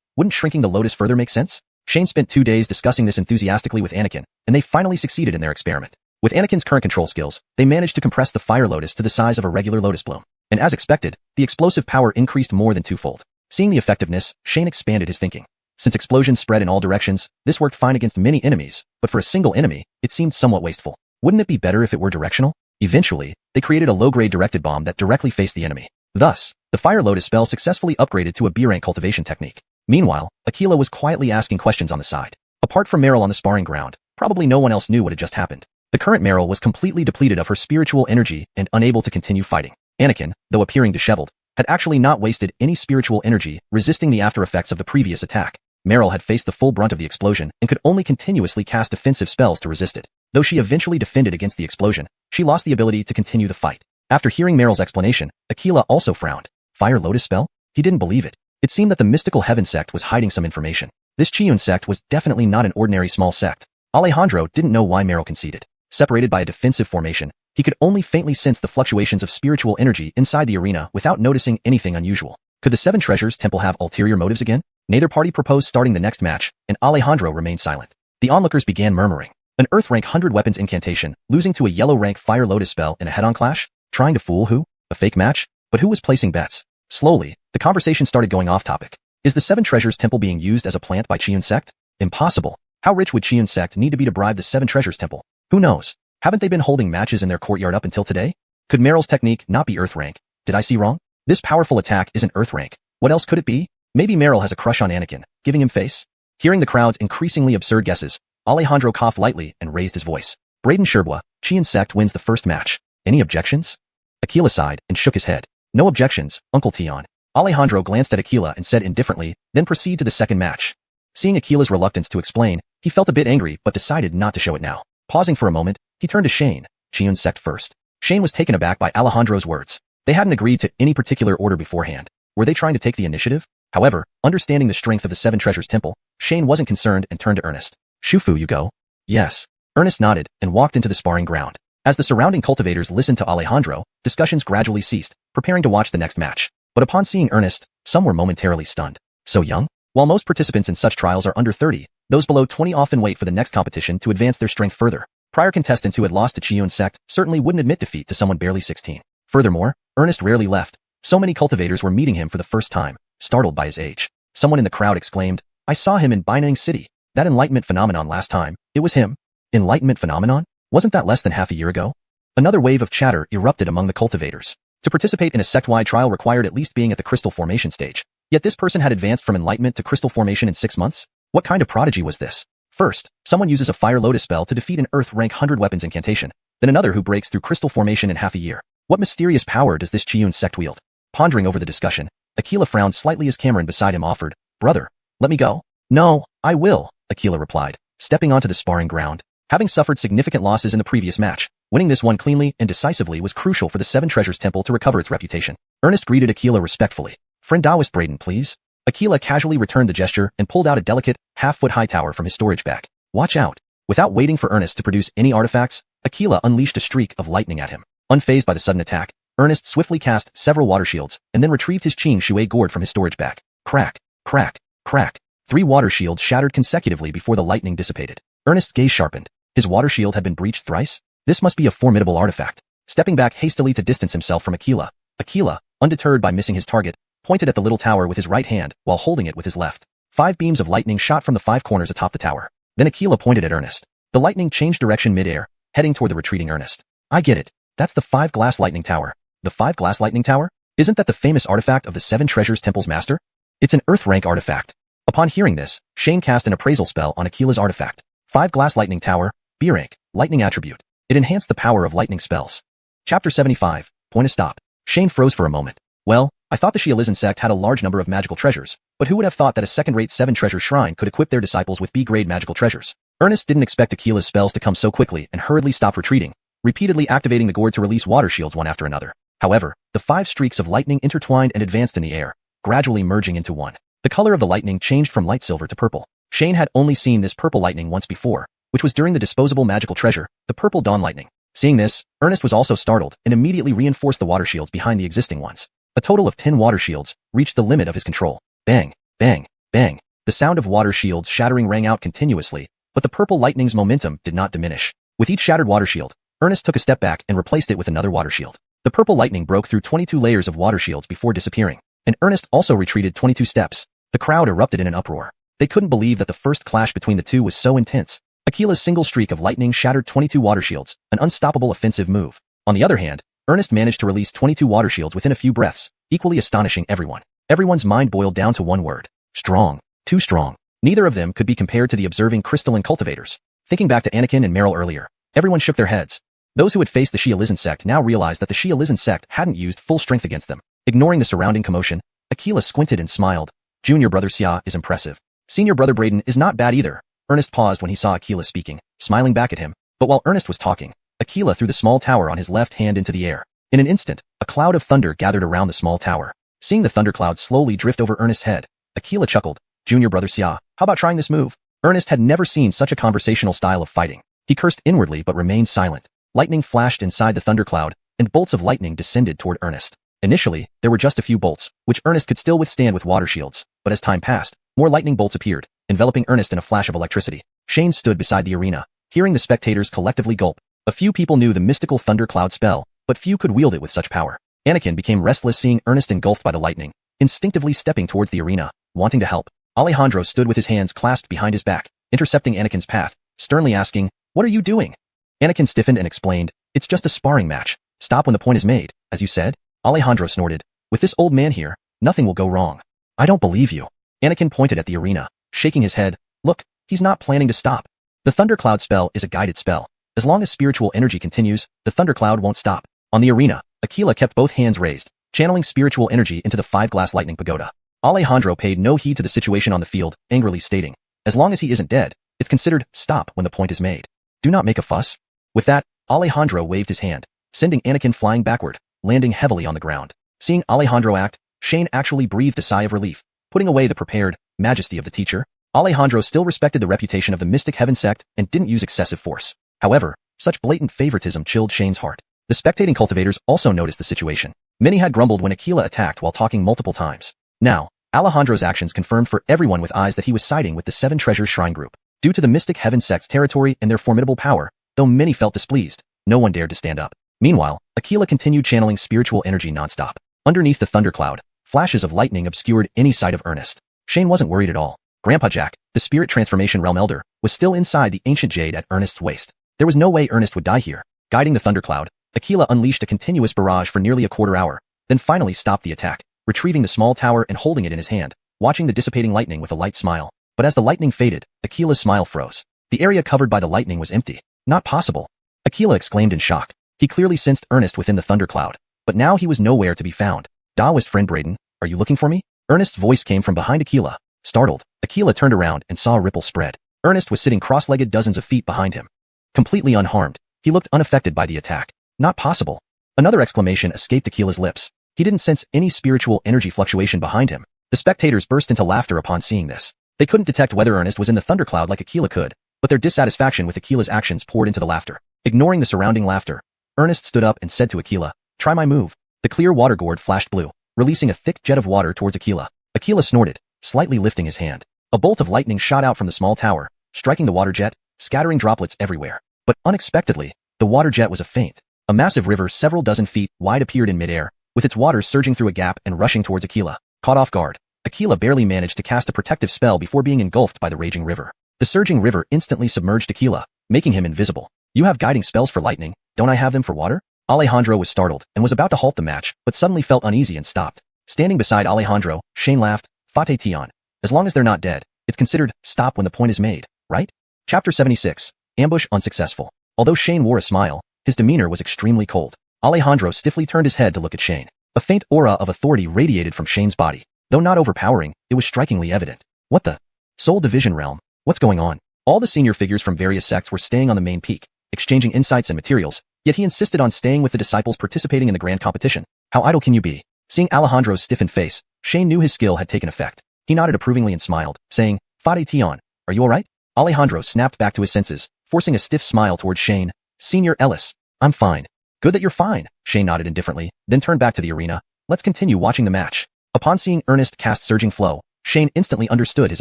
wouldn't shrinking the lotus further make sense? Shane spent 2 days discussing this enthusiastically with Anakin, and they finally succeeded in their experiment. With Anakin's current control skills, they managed to compress the Fire Lotus to the size of a regular lotus bloom. And as expected, the explosive power increased more than twofold. Seeing the effectiveness, Shane expanded his thinking. Since explosions spread in all directions, this worked fine against many enemies, but for a single enemy, it seemed somewhat wasteful. Wouldn't it be better if it were directional? Eventually, they created a low-grade directed bomb that directly faced the enemy. Thus, the Fire Lotus spell successfully upgraded to a B-rank cultivation technique. Meanwhile, Aquila was quietly asking questions on the side. Apart from Meryl on the sparring ground, probably no one else knew what had just happened. The current Meryl was completely depleted of her spiritual energy and unable to continue fighting. Anakin, though appearing disheveled, had actually not wasted any spiritual energy resisting the after effects of the previous attack. Meryl had faced the full brunt of the explosion and could only continuously cast defensive spells to resist it. Though she eventually defended against the explosion, she lost the ability to continue the fight. After hearing Meryl's explanation, Aquila also frowned. Fire Lotus spell? He didn't believe it. It seemed that the mystical heaven sect was hiding some information. This Xiuxian sect was definitely not an ordinary small sect. Alejandro didn't know why Meryl conceded. Separated by a defensive formation, he could only faintly sense the fluctuations of spiritual energy inside the arena without noticing anything unusual. Could the Seven Treasures Temple have ulterior motives again? Neither party proposed starting the next match, and Alejandro remained silent. The onlookers began murmuring. An Earth rank 100 weapons incantation, losing to a yellow rank Fire Lotus spell in a head-on clash? Trying to fool who? A fake match? But who was placing bets? Slowly, the conversation started going off topic. Is the Seven Treasures Temple being used as a plant by Xiuxian sect? Impossible. How rich would Xiuxian sect need to be to bribe the Seven Treasures Temple? Who knows? Haven't they been holding matches in their courtyard up until today? Could Meryl's technique not be Earth rank? Did I see wrong? This powerful attack isn't Earth rank. What else could it be? Maybe Meryl has a crush on Anakin, giving him face? Hearing the crowd's increasingly absurd guesses, Alejandro coughed lightly and raised his voice. Braden Sherbwa, Xiuxian sect wins the first match. Any objections? Aquila sighed and shook his head. No objections, Uncle Tion. Alejandro glanced at Aquila and said indifferently, then proceed to the second match. Seeing Aquila's reluctance to explain, he felt a bit angry but decided not to show it now. Pausing for a moment, he turned to Shane. Xiuxian sect first. Shane was taken aback by Alejandro's words. They hadn't agreed to any particular order beforehand. Were they trying to take the initiative? However, understanding the strength of the Seven Treasures Temple, Shane wasn't concerned and turned to Ernest. Shufu, you go? Yes. Ernest nodded and walked into the sparring ground. As the surrounding cultivators listened to Alejandro, discussions gradually ceased, preparing to watch the next match. But upon seeing Ernest, some were momentarily stunned. So young? While most participants in such trials are under 30, those below 20 often wait for the next competition to advance their strength further. Prior contestants who had lost to Xiuxian sect certainly wouldn't admit defeat to someone barely 16. Furthermore, Ernest rarely left. So many cultivators were meeting him for the first time, startled by his age. Someone in the crowd exclaimed, I saw him in Binang City. That enlightenment phenomenon last time. It was him. Enlightenment phenomenon? Wasn't that less than half a year ago? Another wave of chatter erupted among the cultivators. To participate in a sect-wide trial required at least being at the crystal formation stage. Yet this person had advanced from enlightenment to crystal formation in 6 months? What kind of prodigy was this? First, someone uses a Fire Lotus spell to defeat an Earth rank 100 weapons incantation, then another who breaks through crystal formation in half a year. What mysterious power does this Xiuxian sect wield? Pondering over the discussion, Aquila frowned slightly as Cameron beside him offered, Brother, let me go. No, I will, Aquila replied, stepping onto the sparring ground. Having suffered significant losses in the previous match, winning this one cleanly and decisively was crucial for the Seven Treasures Temple to recover its reputation. Ernest greeted Aquila respectfully. Friend Taoist Braden, please. Aquila casually returned the gesture and pulled out a delicate, half-foot-high tower from his storage bag. Watch out. Without waiting for Ernest to produce any artifacts, Aquila unleashed a streak of lightning at him. Unfazed by the sudden attack, Ernest swiftly cast several water shields and then retrieved his Qing Shui gourd from his storage bag. Crack, crack, crack. 3 water shields shattered consecutively before the lightning dissipated. Ernest's gaze sharpened. His water shield had been breached thrice? This must be a formidable artifact. Stepping back hastily to distance himself from Aquila, undeterred by missing his target, pointed at the little tower with his right hand while holding it with his left. 5 beams of lightning shot from the 5 corners atop the tower. Then Aquila pointed at Ernest. The lightning changed direction mid-air, heading toward the retreating Ernest. I get it. That's the 5-glass lightning tower. The 5-glass lightning tower? Isn't that the famous artifact of the Seven Treasures Temple's master? It's an Earth rank artifact. Upon hearing this, Shane cast an appraisal spell on Aquila's artifact. 5-glass lightning tower, B rank, lightning attribute. It enhanced the power of lightning spells. Chapter 75, Point of Stop. Shane froze for a moment. Well, I thought the Xiuxian sect had a large number of magical treasures, but who would have thought that a second-rate 7-treasure shrine could equip their disciples with B-grade magical treasures? Ernest didn't expect Aquila's spells to come so quickly and hurriedly stopped retreating, repeatedly activating the gourd to release water shields one after another. However, the 5 streaks of lightning intertwined and advanced in the air, gradually merging into one. The color of the lightning changed from light silver to purple. Shane had only seen this purple lightning once before, which was during the disposable magical treasure, the purple dawn lightning. Seeing this, Ernest was also startled and immediately reinforced the water shields behind the existing ones. A total of 10 water shields reached the limit of his control. Bang, bang, bang. The sound of water shields shattering rang out continuously, but the purple lightning's momentum did not diminish. With each shattered water shield, Ernest took a step back and replaced it with another water shield. The purple lightning broke through 22 layers of water shields before disappearing, and Ernest also retreated 22 steps. The crowd erupted in an uproar. They couldn't believe that the first clash between the two was so intense. Aquila's single streak of lightning shattered 22 water shields, an unstoppable offensive move. On the other hand, Ernest managed to release 22 water shields within a few breaths, equally astonishing everyone. Everyone's mind boiled down to one word. Strong. Too strong. Neither of them could be compared to the observing crystalline cultivators. Thinking back to Anakin and Meryl earlier, everyone shook their heads. Those who had faced the xiuxian sect now realized that the xiuxian sect hadn't used full strength against them. Ignoring the surrounding commotion, Aquila squinted and smiled. Junior brother Xia is impressive. Senior brother Braden is not bad either. Ernest paused when he saw Aquila speaking, smiling back at him. But while Ernest was talking, Aquila threw the small tower on his left hand into the air. In an instant, a cloud of thunder gathered around the small tower. Seeing the thundercloud slowly drift over Ernest's head, Aquila chuckled. Junior brother Xia, how about trying this move? Ernest had never seen such a conversational style of fighting. He cursed inwardly but remained silent. Lightning flashed inside the thundercloud, and bolts of lightning descended toward Ernest. Initially, there were just a few bolts, which Ernest could still withstand with water shields, but as time passed, more lightning bolts appeared, enveloping Ernest in a flash of electricity. Shane stood beside the arena, hearing the spectators collectively gulp. A few people knew the mystical thundercloud spell, but few could wield it with such power. Anakin became restless seeing Ernest engulfed by the lightning, instinctively stepping towards the arena, wanting to help. Alejandro stood with his hands clasped behind his back, intercepting Anakin's path, sternly asking, "What are you doing?" Anakin stiffened and explained, "It's just a sparring match. Stop when the point is made, as you said." Alejandro snorted, "With this old man here, nothing will go wrong." "I don't believe you." Anakin pointed at the arena, shaking his head. "Look, he's not planning to stop. The thundercloud spell is a guided spell. As long as spiritual energy continues, the thundercloud won't stop." On the arena, Aquila kept both hands raised, channeling spiritual energy into the 5-glass lightning pagoda. Alejandro paid no heed to the situation on the field, angrily stating, "As long as he isn't dead, it's considered stop when the point is made. Do not make a fuss." With that, Alejandro waved his hand, sending Anakin flying backward, landing heavily on the ground. Seeing Alejandro act, Shane actually breathed a sigh of relief, putting away the prepared majesty of the teacher. Alejandro still respected the reputation of the Mystic Heaven sect and didn't use excessive force. However, such blatant favoritism chilled Shane's heart. The spectating cultivators also noticed the situation. Many had grumbled when Aquila attacked while talking multiple times. Now, Alejandro's actions confirmed for everyone with eyes that he was siding with the Seven Treasures Shrine Group. Due to the Mystic Heaven sect's territory and their formidable power, though many felt displeased, no one dared to stand up. Meanwhile, Aquila continued channeling spiritual energy nonstop. Underneath the thundercloud, flashes of lightning obscured any sight of Ernest. Shane wasn't worried at all. Grandpa Jack, the spirit transformation realm elder, was still inside the ancient jade at Ernest's waist. There was no way Ernest would die here. Guiding the thundercloud, Aquila unleashed a continuous barrage for nearly a quarter hour, then finally stopped the attack, retrieving the small tower and holding it in his hand, watching the dissipating lightning with a light smile. But as the lightning faded, Aquila's smile froze. The area covered by the lightning was empty. Not possible. Aquila exclaimed in shock. He clearly sensed Ernest within the thundercloud, but now he was nowhere to be found. Taoist friend Braden, are you looking for me? Ernest's voice came from behind Aquila. Startled, Aquila turned around and saw a ripple spread. Ernest was sitting cross-legged dozens of feet behind him. Completely unharmed, he looked unaffected by the attack. Not possible. Another exclamation escaped Aquila's lips. He didn't sense any spiritual energy fluctuation behind him. The spectators burst into laughter upon seeing this. They couldn't detect whether Ernest was in the thundercloud like Aquila could, but their dissatisfaction with Aquila's actions poured into the laughter. Ignoring the surrounding laughter, Ernest stood up and said to Aquila, "Try my move." The clear water gourd flashed blue, releasing a thick jet of water towards Aquila. Aquila snorted, slightly lifting his hand. A bolt of lightning shot out from the small tower, striking the water jet, scattering droplets everywhere. But unexpectedly, the water jet was a feint. A massive river several dozen feet wide appeared in midair, with its waters surging through a gap and rushing towards Aquila. Caught off guard, Aquila barely managed to cast a protective spell before being engulfed by the raging river. The surging river instantly submerged Aquila, making him invisible. "You have guiding spells for lightning, don't I have them for water?" Alejandro was startled and was about to halt the match, but suddenly felt uneasy and stopped. Standing beside Alejandro, Shane laughed, "Fate Tion. As long as they're not dead, it's considered stop when the point is made, right?" Chapter 76. Ambush unsuccessful. Although Shane wore a smile, his demeanor was extremely cold. Alejandro stiffly turned his head to look at Shane. A faint aura of authority radiated from Shane's body. Though not overpowering, it was strikingly evident. What the? Soul Division Realm? What's going on? All the senior figures from various sects were staying on the main peak, exchanging insights and materials, yet he insisted on staying with the disciples participating in the grand competition. How idle can you be? Seeing Alejandro's stiffened face, Shane knew his skill had taken effect. He nodded approvingly and smiled, saying, "Fate Tion, are you alright?" Alejandro snapped back to his senses, forcing a stiff smile towards Shane. "Senior Ellis, I'm fine." "Good that you're fine," Shane nodded indifferently, then turned back to the arena. "Let's continue watching the match." Upon seeing Ernest cast Surging Flow, Shane instantly understood his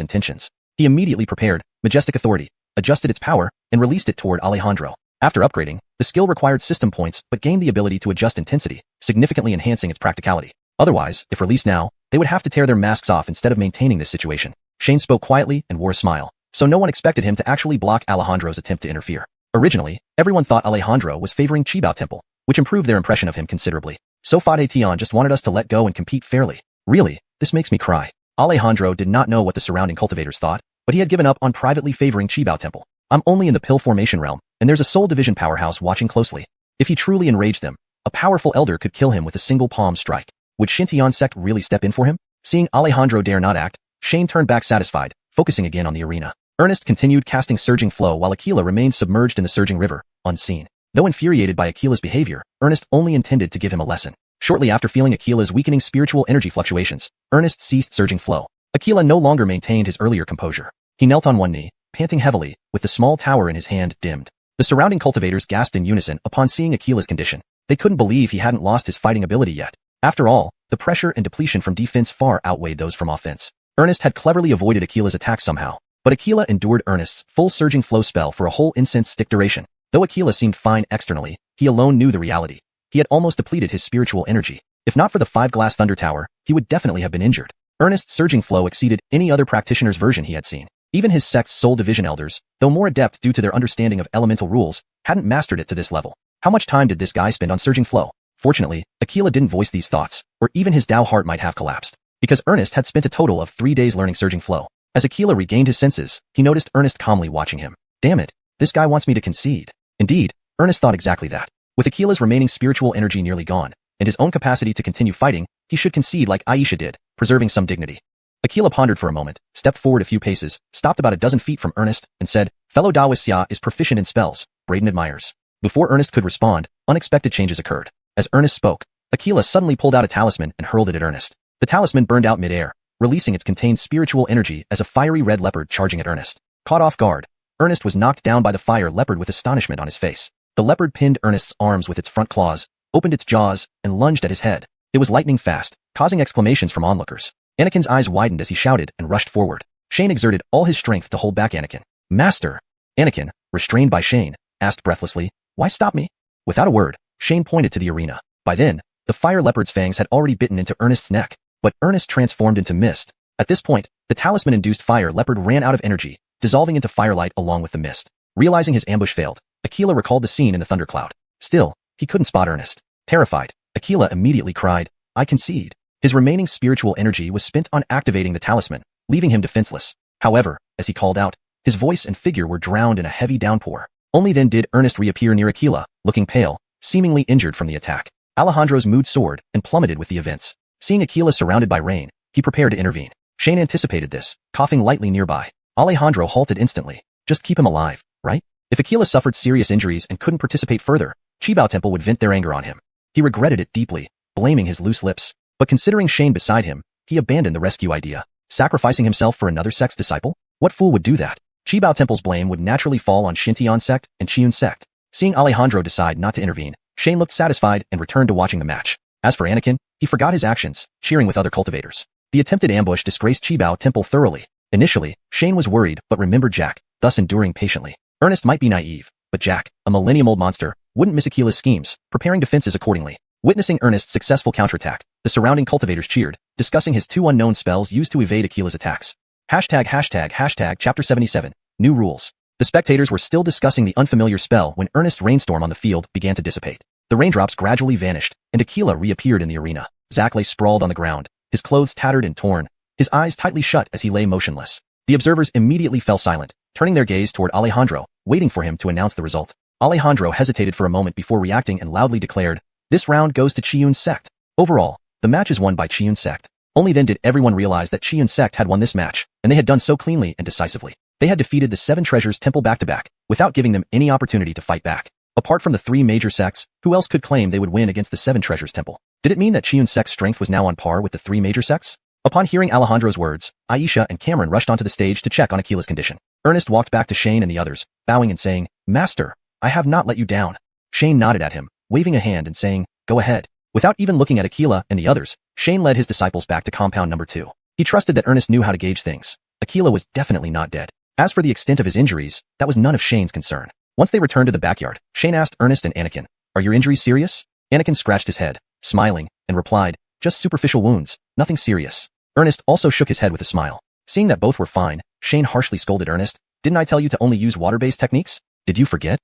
intentions. He immediately prepared Majestic Authority, adjusted its power, and released it toward Alejandro. After upgrading, the skill required system points but gained the ability to adjust intensity, significantly enhancing its practicality. Otherwise, if released now, they would have to tear their masks off instead of maintaining this situation. Shane spoke quietly and wore a smile, so no one expected him to actually block Alejandro's attempt to interfere. Originally, everyone thought Alejandro was favoring Qibao Temple, which improved their impression of him considerably. So Fate Tion just wanted us to let go and compete fairly. Really, this makes me cry. Alejandro did not know what the surrounding cultivators thought, but he had given up on privately favoring Qibao Temple. I'm only in the pill formation realm, and there's a soul division powerhouse watching closely. If he truly enraged them, a powerful elder could kill him with a single palm strike. Would Xiuxian sect really step in for him? Seeing Alejandro dare not act, Shane turned back satisfied, focusing again on the arena. Ernest continued casting Surging Flow while Aquila remained submerged in the surging river, unseen. Though infuriated by Aquila's behavior, Ernest only intended to give him a lesson. Shortly after feeling Aquila's weakening spiritual energy fluctuations, Ernest ceased Surging Flow. Aquila no longer maintained his earlier composure. He knelt on one knee, panting heavily, with the small tower in his hand dimmed. The surrounding cultivators gasped in unison upon seeing Aquila's condition. They couldn't believe he hadn't lost his fighting ability yet. After all, the pressure and depletion from defense far outweighed those from offense. Ernest had cleverly avoided Aquila's attack somehow, but Aquila endured Ernest's full Surging Flow spell for a whole incense stick duration. Though Aquila seemed fine externally, he alone knew the reality. He had almost depleted his spiritual energy. If not for the 5-glass Thunder Tower, he would definitely have been injured. Ernest's Surging Flow exceeded any other practitioner's version he had seen. Even his sect's Soul Division elders, though more adept due to their understanding of elemental rules, hadn't mastered it to this level. How much time did this guy spend on Surging Flow? Fortunately, Aquila didn't voice these thoughts, or even his Tao heart might have collapsed, because Ernest had spent a total of 3 days learning Surging Flow. As Aquila regained his senses, he noticed Ernest calmly watching him. Damn it, this guy wants me to concede. Indeed, Ernest thought exactly that. With Aquila's remaining spiritual energy nearly gone, and his own capacity to continue fighting, he should concede like Aisha did, preserving some dignity. Aquila pondered for a moment, stepped forward a few paces, stopped about a dozen feet from Ernest, and said, "Fellow Daoisya is proficient in spells, Braden admires." Before Ernest could respond, unexpected changes occurred. As Ernest spoke, Aquila suddenly pulled out a talisman and hurled it at Ernest. The talisman burned out mid-air, releasing its contained spiritual energy as a fiery red leopard charging at Ernest. Caught off guard, Ernest was knocked down by the fire leopard with astonishment on his face. The leopard pinned Ernest's arms with its front claws, opened its jaws, and lunged at his head. It was lightning fast, causing exclamations from onlookers. Anakin's eyes widened as he shouted and rushed forward. Shane exerted all his strength to hold back Anakin. "Master!" Anakin, restrained by Shane, asked breathlessly, "Why stop me?" Without a word, Shane pointed to the arena. By then, the fire leopard's fangs had already bitten into Ernest's neck, but Ernest transformed into mist. At this point, the talisman-induced fire leopard ran out of energy, dissolving into firelight along with the mist. Realizing his ambush failed, Aquila recalled the scene in the thundercloud. Still, he couldn't spot Ernest. Terrified, Aquila immediately cried, "I concede." His remaining spiritual energy was spent on activating the talisman, leaving him defenseless. However, as he called out, his voice and figure were drowned in a heavy downpour. Only then did Ernest reappear near Aquila, looking pale, seemingly injured from the attack. Alejandro's mood soared and plummeted with the events. Seeing Aquila surrounded by rain, he prepared to intervene. Shane anticipated this, coughing lightly nearby. Alejandro halted instantly. Just keep him alive, right? If Aquila suffered serious injuries and couldn't participate further, Qibao Temple would vent their anger on him. He regretted it deeply, blaming his loose lips. But considering Shane beside him, he abandoned the rescue idea. Sacrificing himself for another sect's disciple? What fool would do that? Qibao Temple's blame would naturally fall on Xiuxian sect and Qiun sect. Seeing Alejandro decide not to intervene, Shane looked satisfied and returned to watching the match. As for Anakin, he forgot his actions, cheering with other cultivators. The attempted ambush disgraced Qibao Temple thoroughly. Initially, Shane was worried but remembered Jack, thus enduring patiently. Ernest might be naive, but Jack, a millennium-old monster, wouldn't miss Aquila's schemes, preparing defenses accordingly. Witnessing Ernest's successful counterattack, the surrounding cultivators cheered, discussing his 2 unknown spells used to evade Aquila's attacks. ##### Chapter 77, New Rules. The spectators were still discussing the unfamiliar spell when Ernest's rainstorm on the field began to dissipate. The raindrops gradually vanished, and Aquila reappeared in the arena. Zack lay sprawled on the ground, his clothes tattered and torn, his eyes tightly shut as he lay motionless. The observers immediately fell silent, turning their gaze toward Alejandro, waiting for him to announce the result. Alejandro hesitated for a moment before reacting and loudly declared, "This round goes to Qiun sect." Overall, the match is won by Qiun sect. Only then did everyone realize that Qiun sect had won this match, and they had done so cleanly and decisively. They had defeated the 7 Treasures Temple back-to-back, without giving them any opportunity to fight back. Apart from the 3 major sects, who else could claim they would win against the 7 Treasures Temple? Did it mean that Qiun sect's strength was now on par with the 3 major sects? Upon hearing Alejandro's words, Aisha and Cameron rushed onto the stage to check on Aquila's condition. Ernest walked back to Shane and the others, bowing and saying, "Master, I have not let you down." Shane nodded at him, waving a hand and saying, "Go ahead." Without even looking at Aquila and the others, Shane led his disciples back to compound number 2. He trusted that Ernest knew how to gauge things. Aquila was definitely not dead. As for the extent of his injuries, that was none of Shane's concern. Once they returned to the backyard, Shane asked Ernest and Anakin, "Are your injuries serious?" Anakin scratched his head, smiling, and replied, "Just superficial wounds, nothing serious." Ernest also shook his head with a smile. Seeing that both were fine, Shane harshly scolded Ernest, "Didn't I tell you to only use water-based techniques? Did you forget?"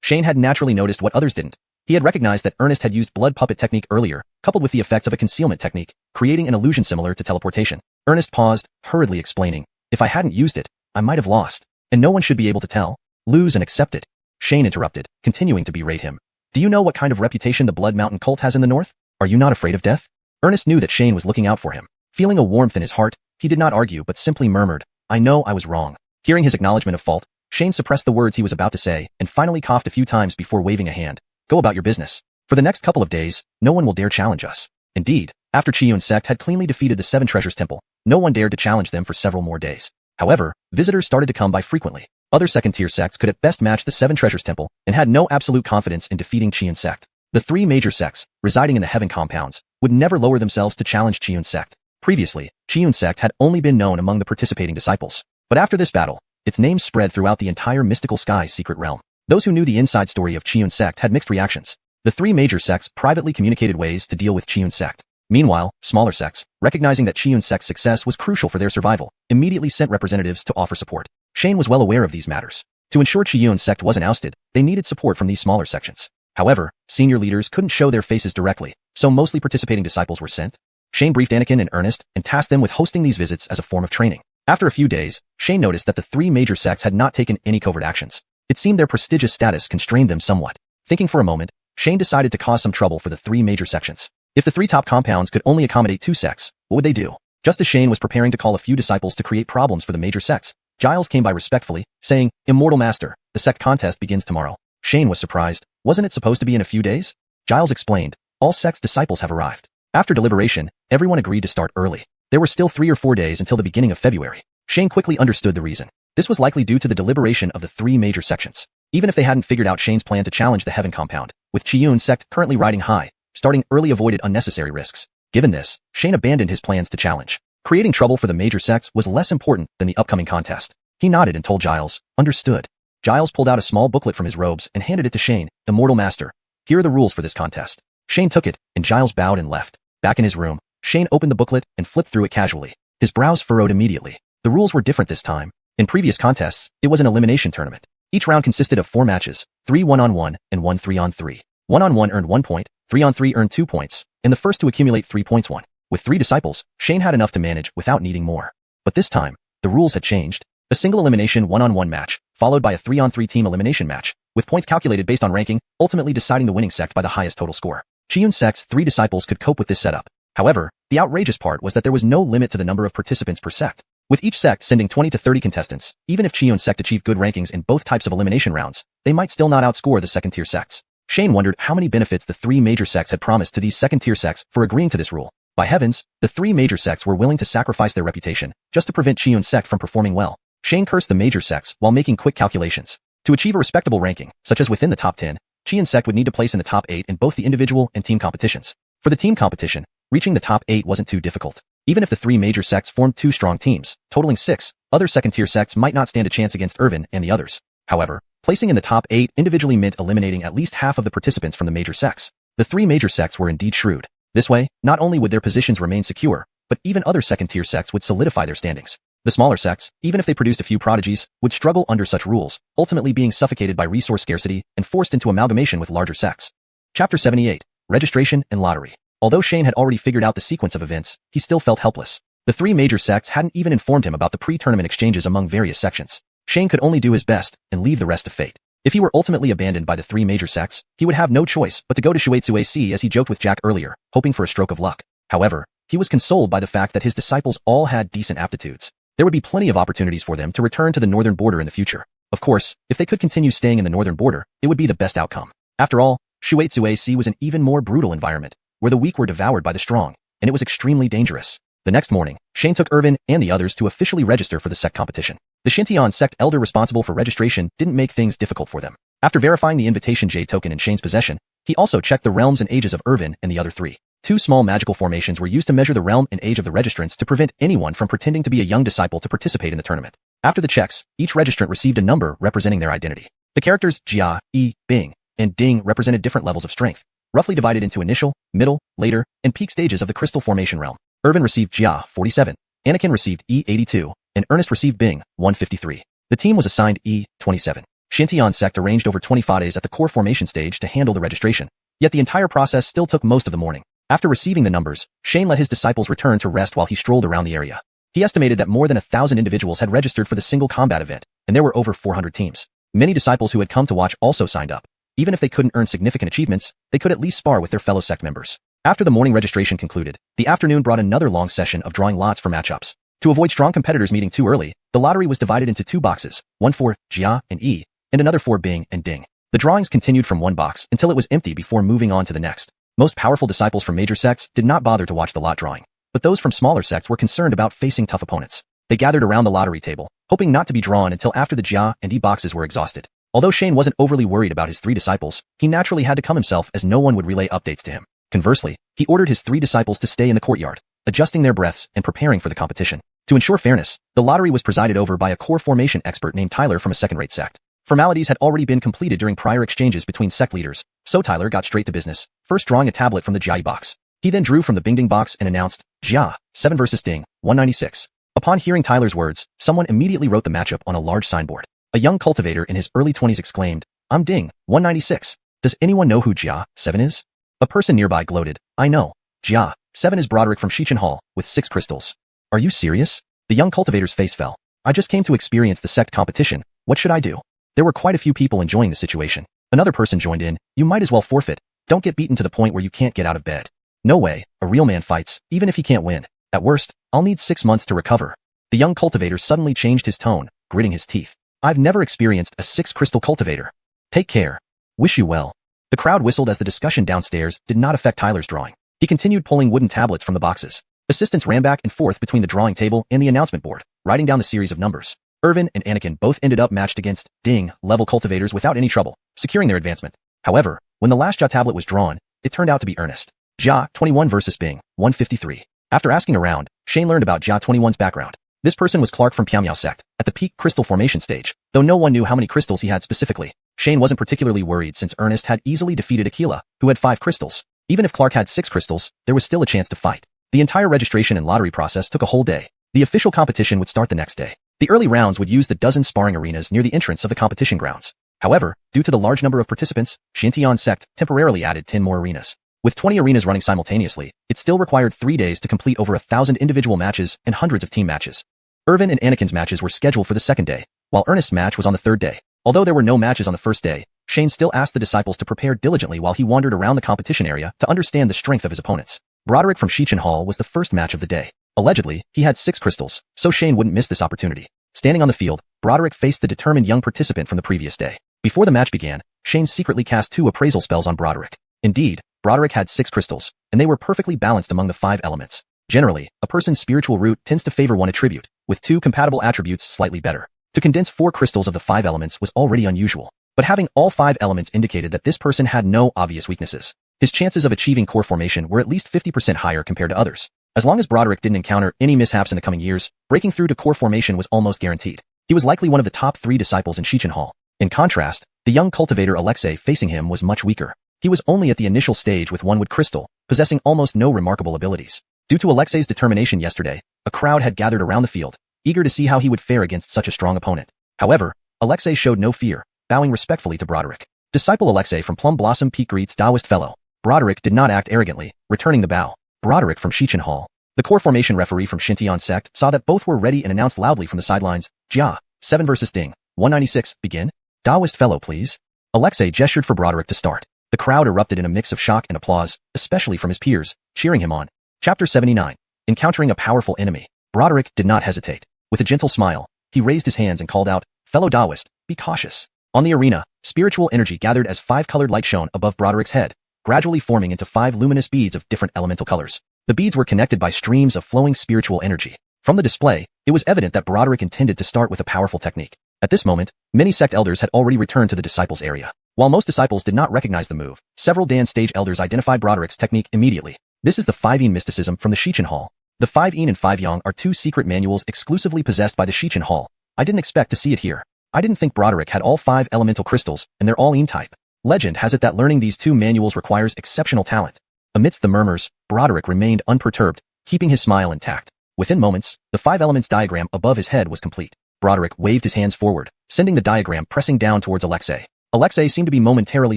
Shane had naturally noticed what others didn't. He had recognized that Ernest had used blood puppet technique earlier, coupled with the effects of a concealment technique, creating an illusion similar to teleportation. Ernest paused, hurriedly explaining, if I hadn't used it, I might have lost. And no one should be able to tell. Lose and accept it. Shane interrupted, continuing to berate him. Do you know what kind of reputation the Blood Mountain cult has in the north? Are you not afraid of death? Ernest knew that Shane was looking out for him. Feeling a warmth in his heart, he did not argue but simply murmured, I know I was wrong. Hearing his acknowledgement of fault, Shane suppressed the words he was about to say and finally coughed a few times before waving a hand. Go about your business. For the next couple of days, no one will dare challenge us. Indeed, after Xiuxian sect had cleanly defeated the Seven Treasures Temple, no one dared to challenge them for several more days. However, visitors started to come by frequently. Other second-tier sects could at best match the Seven Treasures Temple and had no absolute confidence in defeating Xiuxian sect. The three major sects, residing in the heaven compounds, would never lower themselves to challenge Xiuxian sect. Previously, Xiuxian sect had only been known among the participating disciples. But after this battle, its name spread throughout the entire mystical sky secret realm. Those who knew the inside story of Xiuxian sect had mixed reactions. The three major sects privately communicated ways to deal with Xiuxian sect. Meanwhile, smaller sects, recognizing that Xiuxian sect's success was crucial for their survival, immediately sent representatives to offer support. Shane was well aware of these matters. To ensure Xiuxian sect wasn't ousted, they needed support from these smaller sections. However, senior leaders couldn't show their faces directly, so mostly participating disciples were sent. Shane briefed Anakin and Ernest and tasked them with hosting these visits as a form of training. After a few days, Shane noticed that the three major sects had not taken any covert actions. It seemed their prestigious status constrained them somewhat. Thinking for a moment, Shane decided to cause some trouble for the three major sections. If the three top compounds could only accommodate two sects, what would they do? Just as Shane was preparing to call a few disciples to create problems for the major sects, Giles came by respectfully, saying, Immortal Master, the sect contest begins tomorrow. Shane was surprised. Wasn't it supposed to be in a few days? Giles explained, all sects' disciples have arrived. After deliberation, everyone agreed to start early. There were still 3 or 4 days until the beginning of February. Shane quickly understood the reason. This was likely due to the deliberation of the three major sections. Even if they hadn't figured out Shane's plan to challenge the Heaven Compound, with Xiuxian sect currently riding high, starting early avoided unnecessary risks. Given this, Shane abandoned his plans to challenge. Creating trouble for the major sects was less important than the upcoming contest. He nodded and told Giles, understood. Giles pulled out a small booklet from his robes and handed it to Shane, Immortal Master. Here are the rules for this contest. Shane took it, and Giles bowed and left. Back in his room, Shane opened the booklet and flipped through it casually. His brows furrowed immediately. The rules were different this time. In previous contests, it was an elimination tournament. Each round consisted of 4 matches, 3 1-on-1 and 1 3-on-3. 1-on-1 earned 1 point, 3-on-3 earned 2 points, and the first to accumulate 3 points won. With 3 disciples, Shane had enough to manage without needing more. But this time, the rules had changed. A single elimination 1-on-1 match, followed by a 3-on-3 team elimination match, with points calculated based on ranking, ultimately deciding the winning sect by the highest total score. Xiuxian sect's 3 disciples could cope with this setup. However, the outrageous part was that there was no limit to the number of participants per sect. With each sect sending 20 to 30 contestants, even if Xiuxian sect achieved good rankings in both types of elimination rounds, they might still not outscore the second-tier sects. Shane wondered how many benefits the 3 major sects had promised to these second-tier sects for agreeing to this rule. By heavens, the 3 major sects were willing to sacrifice their reputation just to prevent Xiuxian sect from performing well. Shane cursed the major sects while making quick calculations. To achieve a respectable ranking, such as within the top 10, Xiuxian sect would need to place in the top 8 in both the individual and team competitions. For the team competition, reaching the top 8 wasn't too difficult. Even if the 3 major sects formed 2 strong teams, totaling 6, other second-tier sects might not stand a chance against Irvin and the others. However, placing in the top 8 individually meant eliminating at least half of the participants from the major sects. The 3 major sects were indeed shrewd. This way, not only would their positions remain secure, but even other second-tier sects would solidify their standings. The smaller sects, even if they produced a few prodigies, would struggle under such rules, ultimately being suffocated by resource scarcity and forced into amalgamation with larger sects. Chapter 78. Registration and Lottery. Although Shane had already figured out the sequence of events, he still felt helpless. The 3 major sects hadn't even informed him about the pre-tournament exchanges among various sections. Shane could only do his best and leave the rest to fate. If he were ultimately abandoned by the 3 major sects, he would have no choice but to go to xuanhuan as he joked with Jack earlier, hoping for a stroke of luck. However, he was consoled by the fact that his disciples all had decent aptitudes. There would be plenty of opportunities for them to return to the northern border in the future. Of course, if they could continue staying in the northern border, it would be the best outcome. After all, xuanhuan was an even more brutal environment, where the weak were devoured by the strong, and it was extremely dangerous. The next morning, Shane took Irvin and the others to officially register for the sect competition. The Xintian sect elder responsible for registration didn't make things difficult for them. After verifying the invitation jade token in Shane's possession, he also checked the realms and ages of Irvin and the other 3. 2 small magical formations were used to measure the realm and age of the registrants to prevent anyone from pretending to be a young disciple to participate in the tournament. After the checks, each registrant received a number representing their identity. The characters Jia, Yi, Bing, and Ding represented different levels of strength, roughly divided into initial, middle, later, and peak stages of the crystal formation realm. Irvin received Jia, 47, Anakin received E, 82, and Ernest received Bing, 153. The team was assigned E, 27. Xintian sect arranged over 25 days at the core formation stage to handle the registration, yet the entire process still took most of the morning. After receiving the numbers, Shane let his disciples return to rest while he strolled around the area. He estimated that more than 1,000 individuals had registered for the single combat event, and there were over 400 teams. Many disciples who had come to watch also signed up. Even if they couldn't earn significant achievements, they could at least spar with their fellow sect members. After the morning registration concluded, the afternoon brought another long session of drawing lots for matchups. To avoid strong competitors meeting too early, the lottery was divided into 2 boxes, one for Jia and Yi, and another for Bing and Ding. The drawings continued from one box until it was empty before moving on to the next. Most powerful disciples from major sects did not bother to watch the lot drawing, but those from smaller sects were concerned about facing tough opponents. They gathered around the lottery table, hoping not to be drawn until after the Jia and Yi boxes were exhausted. Although Shane wasn't overly worried about his 3 disciples, he naturally had to calm himself as no one would relay updates to him. Conversely, he ordered his 3 disciples to stay in the courtyard, adjusting their breaths and preparing for the competition. To ensure fairness, the lottery was presided over by a core formation expert named Tyler from a second-rate sect. Formalities had already been completed during prior exchanges between sect leaders, so Tyler got straight to business, first drawing a tablet from the Jia box. He then drew from the Bing Ding box and announced, Jia, 7 versus Ding, 196. Upon hearing Tyler's words, someone immediately wrote the matchup on a large signboard. A young cultivator in his early 20s exclaimed, I'm Ding, 196. Does anyone know who Jia, 7 is? A person nearby gloated, I know. Jia, 7 is Broderick from Xiuxian Hall, with 6 crystals. Are you serious? The young cultivator's face fell. I just came to experience the sect competition. What should I do? There were quite a few people enjoying the situation. Another person joined in. You might as well forfeit. Don't get beaten to the point where you can't get out of bed. No way. A real man fights, even if he can't win. At worst, I'll need 6 months to recover. The young cultivator suddenly changed his tone, gritting his teeth. I've never experienced a 6-crystal cultivator. Take care. Wish you well. The crowd whistled as the discussion downstairs did not affect Tyler's drawing. He continued pulling wooden tablets from the boxes. Assistants ran back and forth between the drawing table and the announcement board, writing down the series of numbers. Irvin and Anakin both ended up matched against Ding-level cultivators without any trouble, securing their advancement. However, when the last Jia tablet was drawn, it turned out to be Ernest. Jia 21 versus Bing, 153. After asking around, Shane learned about Jia 21's background. This person was Clark from Piamiao sect, at the peak crystal formation stage, though no one knew how many crystals he had specifically. Shane wasn't particularly worried since Ernest had easily defeated Aquila, who had 5 crystals. Even if Clark had 6 crystals, there was still a chance to fight. The entire registration and lottery process took a whole day. The official competition would start the next day. The early rounds would use the dozen sparring arenas near the entrance of the competition grounds. However, due to the large number of participants, Xintian sect temporarily added 10 more arenas. With 20 arenas running simultaneously, it still required 3 days to complete over 1,000 individual matches and hundreds of team matches. Irvin and Anakin's matches were scheduled for the second day, while Ernest's match was on the third day. Although there were no matches on the first day, Shane still asked the disciples to prepare diligently while he wandered around the competition area to understand the strength of his opponents. Broderick from Xiuxian Hall was the first match of the day. Allegedly, he had 6 crystals, so Shane wouldn't miss this opportunity. Standing on the field, Broderick faced the determined young participant from the previous day. Before the match began, Shane secretly cast 2 appraisal spells on Broderick. Indeed, Broderick had 6 crystals, and they were perfectly balanced among the 5 elements. Generally, a person's spiritual root tends to favor one attribute, with 2 compatible attributes slightly better. To condense 4 crystals of the 5 elements was already unusual, but having all 5 elements indicated that this person had no obvious weaknesses. His chances of achieving core formation were at least 50% higher compared to others. As long as Broderick didn't encounter any mishaps in the coming years, breaking through to core formation was almost guaranteed. He was likely one of the top 3 disciples in Xiuxian Hall. In contrast, the young cultivator Alexei facing him was much weaker. He was only at the initial stage with 1 wood crystal, possessing almost no remarkable abilities. Due to Alexei's determination yesterday, a crowd had gathered around the field, eager to see how he would fare against such a strong opponent. However, Alexei showed no fear, bowing respectfully to Broderick. Disciple Alexei from Plum Blossom Peak greets Taoist fellow. Broderick did not act arrogantly, returning the bow. Broderick from Xiuxian Hall. The core formation referee from Xintian sect saw that both were ready and announced loudly from the sidelines, Jia, 7 versus Ding, 196, begin. Taoist fellow, please. Alexei gestured for Broderick to start. The crowd erupted in a mix of shock and applause, especially from his peers, cheering him on. Chapter 79. Encountering a powerful enemy. Broderick did not hesitate. With a gentle smile, he raised his hands and called out, fellow Taoist, be cautious. On the arena, spiritual energy gathered as 5 colored light shone above Broderick's head, gradually forming into 5 luminous beads of different elemental colors. The beads were connected by streams of flowing spiritual energy. From the display, it was evident that Broderick intended to start with a powerful technique. At this moment, many sect elders had already returned to the disciples' area. While most disciples did not recognize the move, several Dan stage elders identified Broderick's technique immediately. This is the 5-Yin mysticism from the Xiuxian Hall. The 5-Yin and 5-Yang are 2 secret manuals exclusively possessed by the Xiuxian Hall. I didn't expect to see it here. I didn't think Broderick had all 5 elemental crystals, and they're all Yin type. Legend has it that learning these 2 manuals requires exceptional talent. Amidst the murmurs, Broderick remained unperturbed, keeping his smile intact. Within moments, the 5 elements diagram above his head was complete. Broderick waved his hands forward, sending the diagram pressing down towards Alexei. Alexei seemed to be momentarily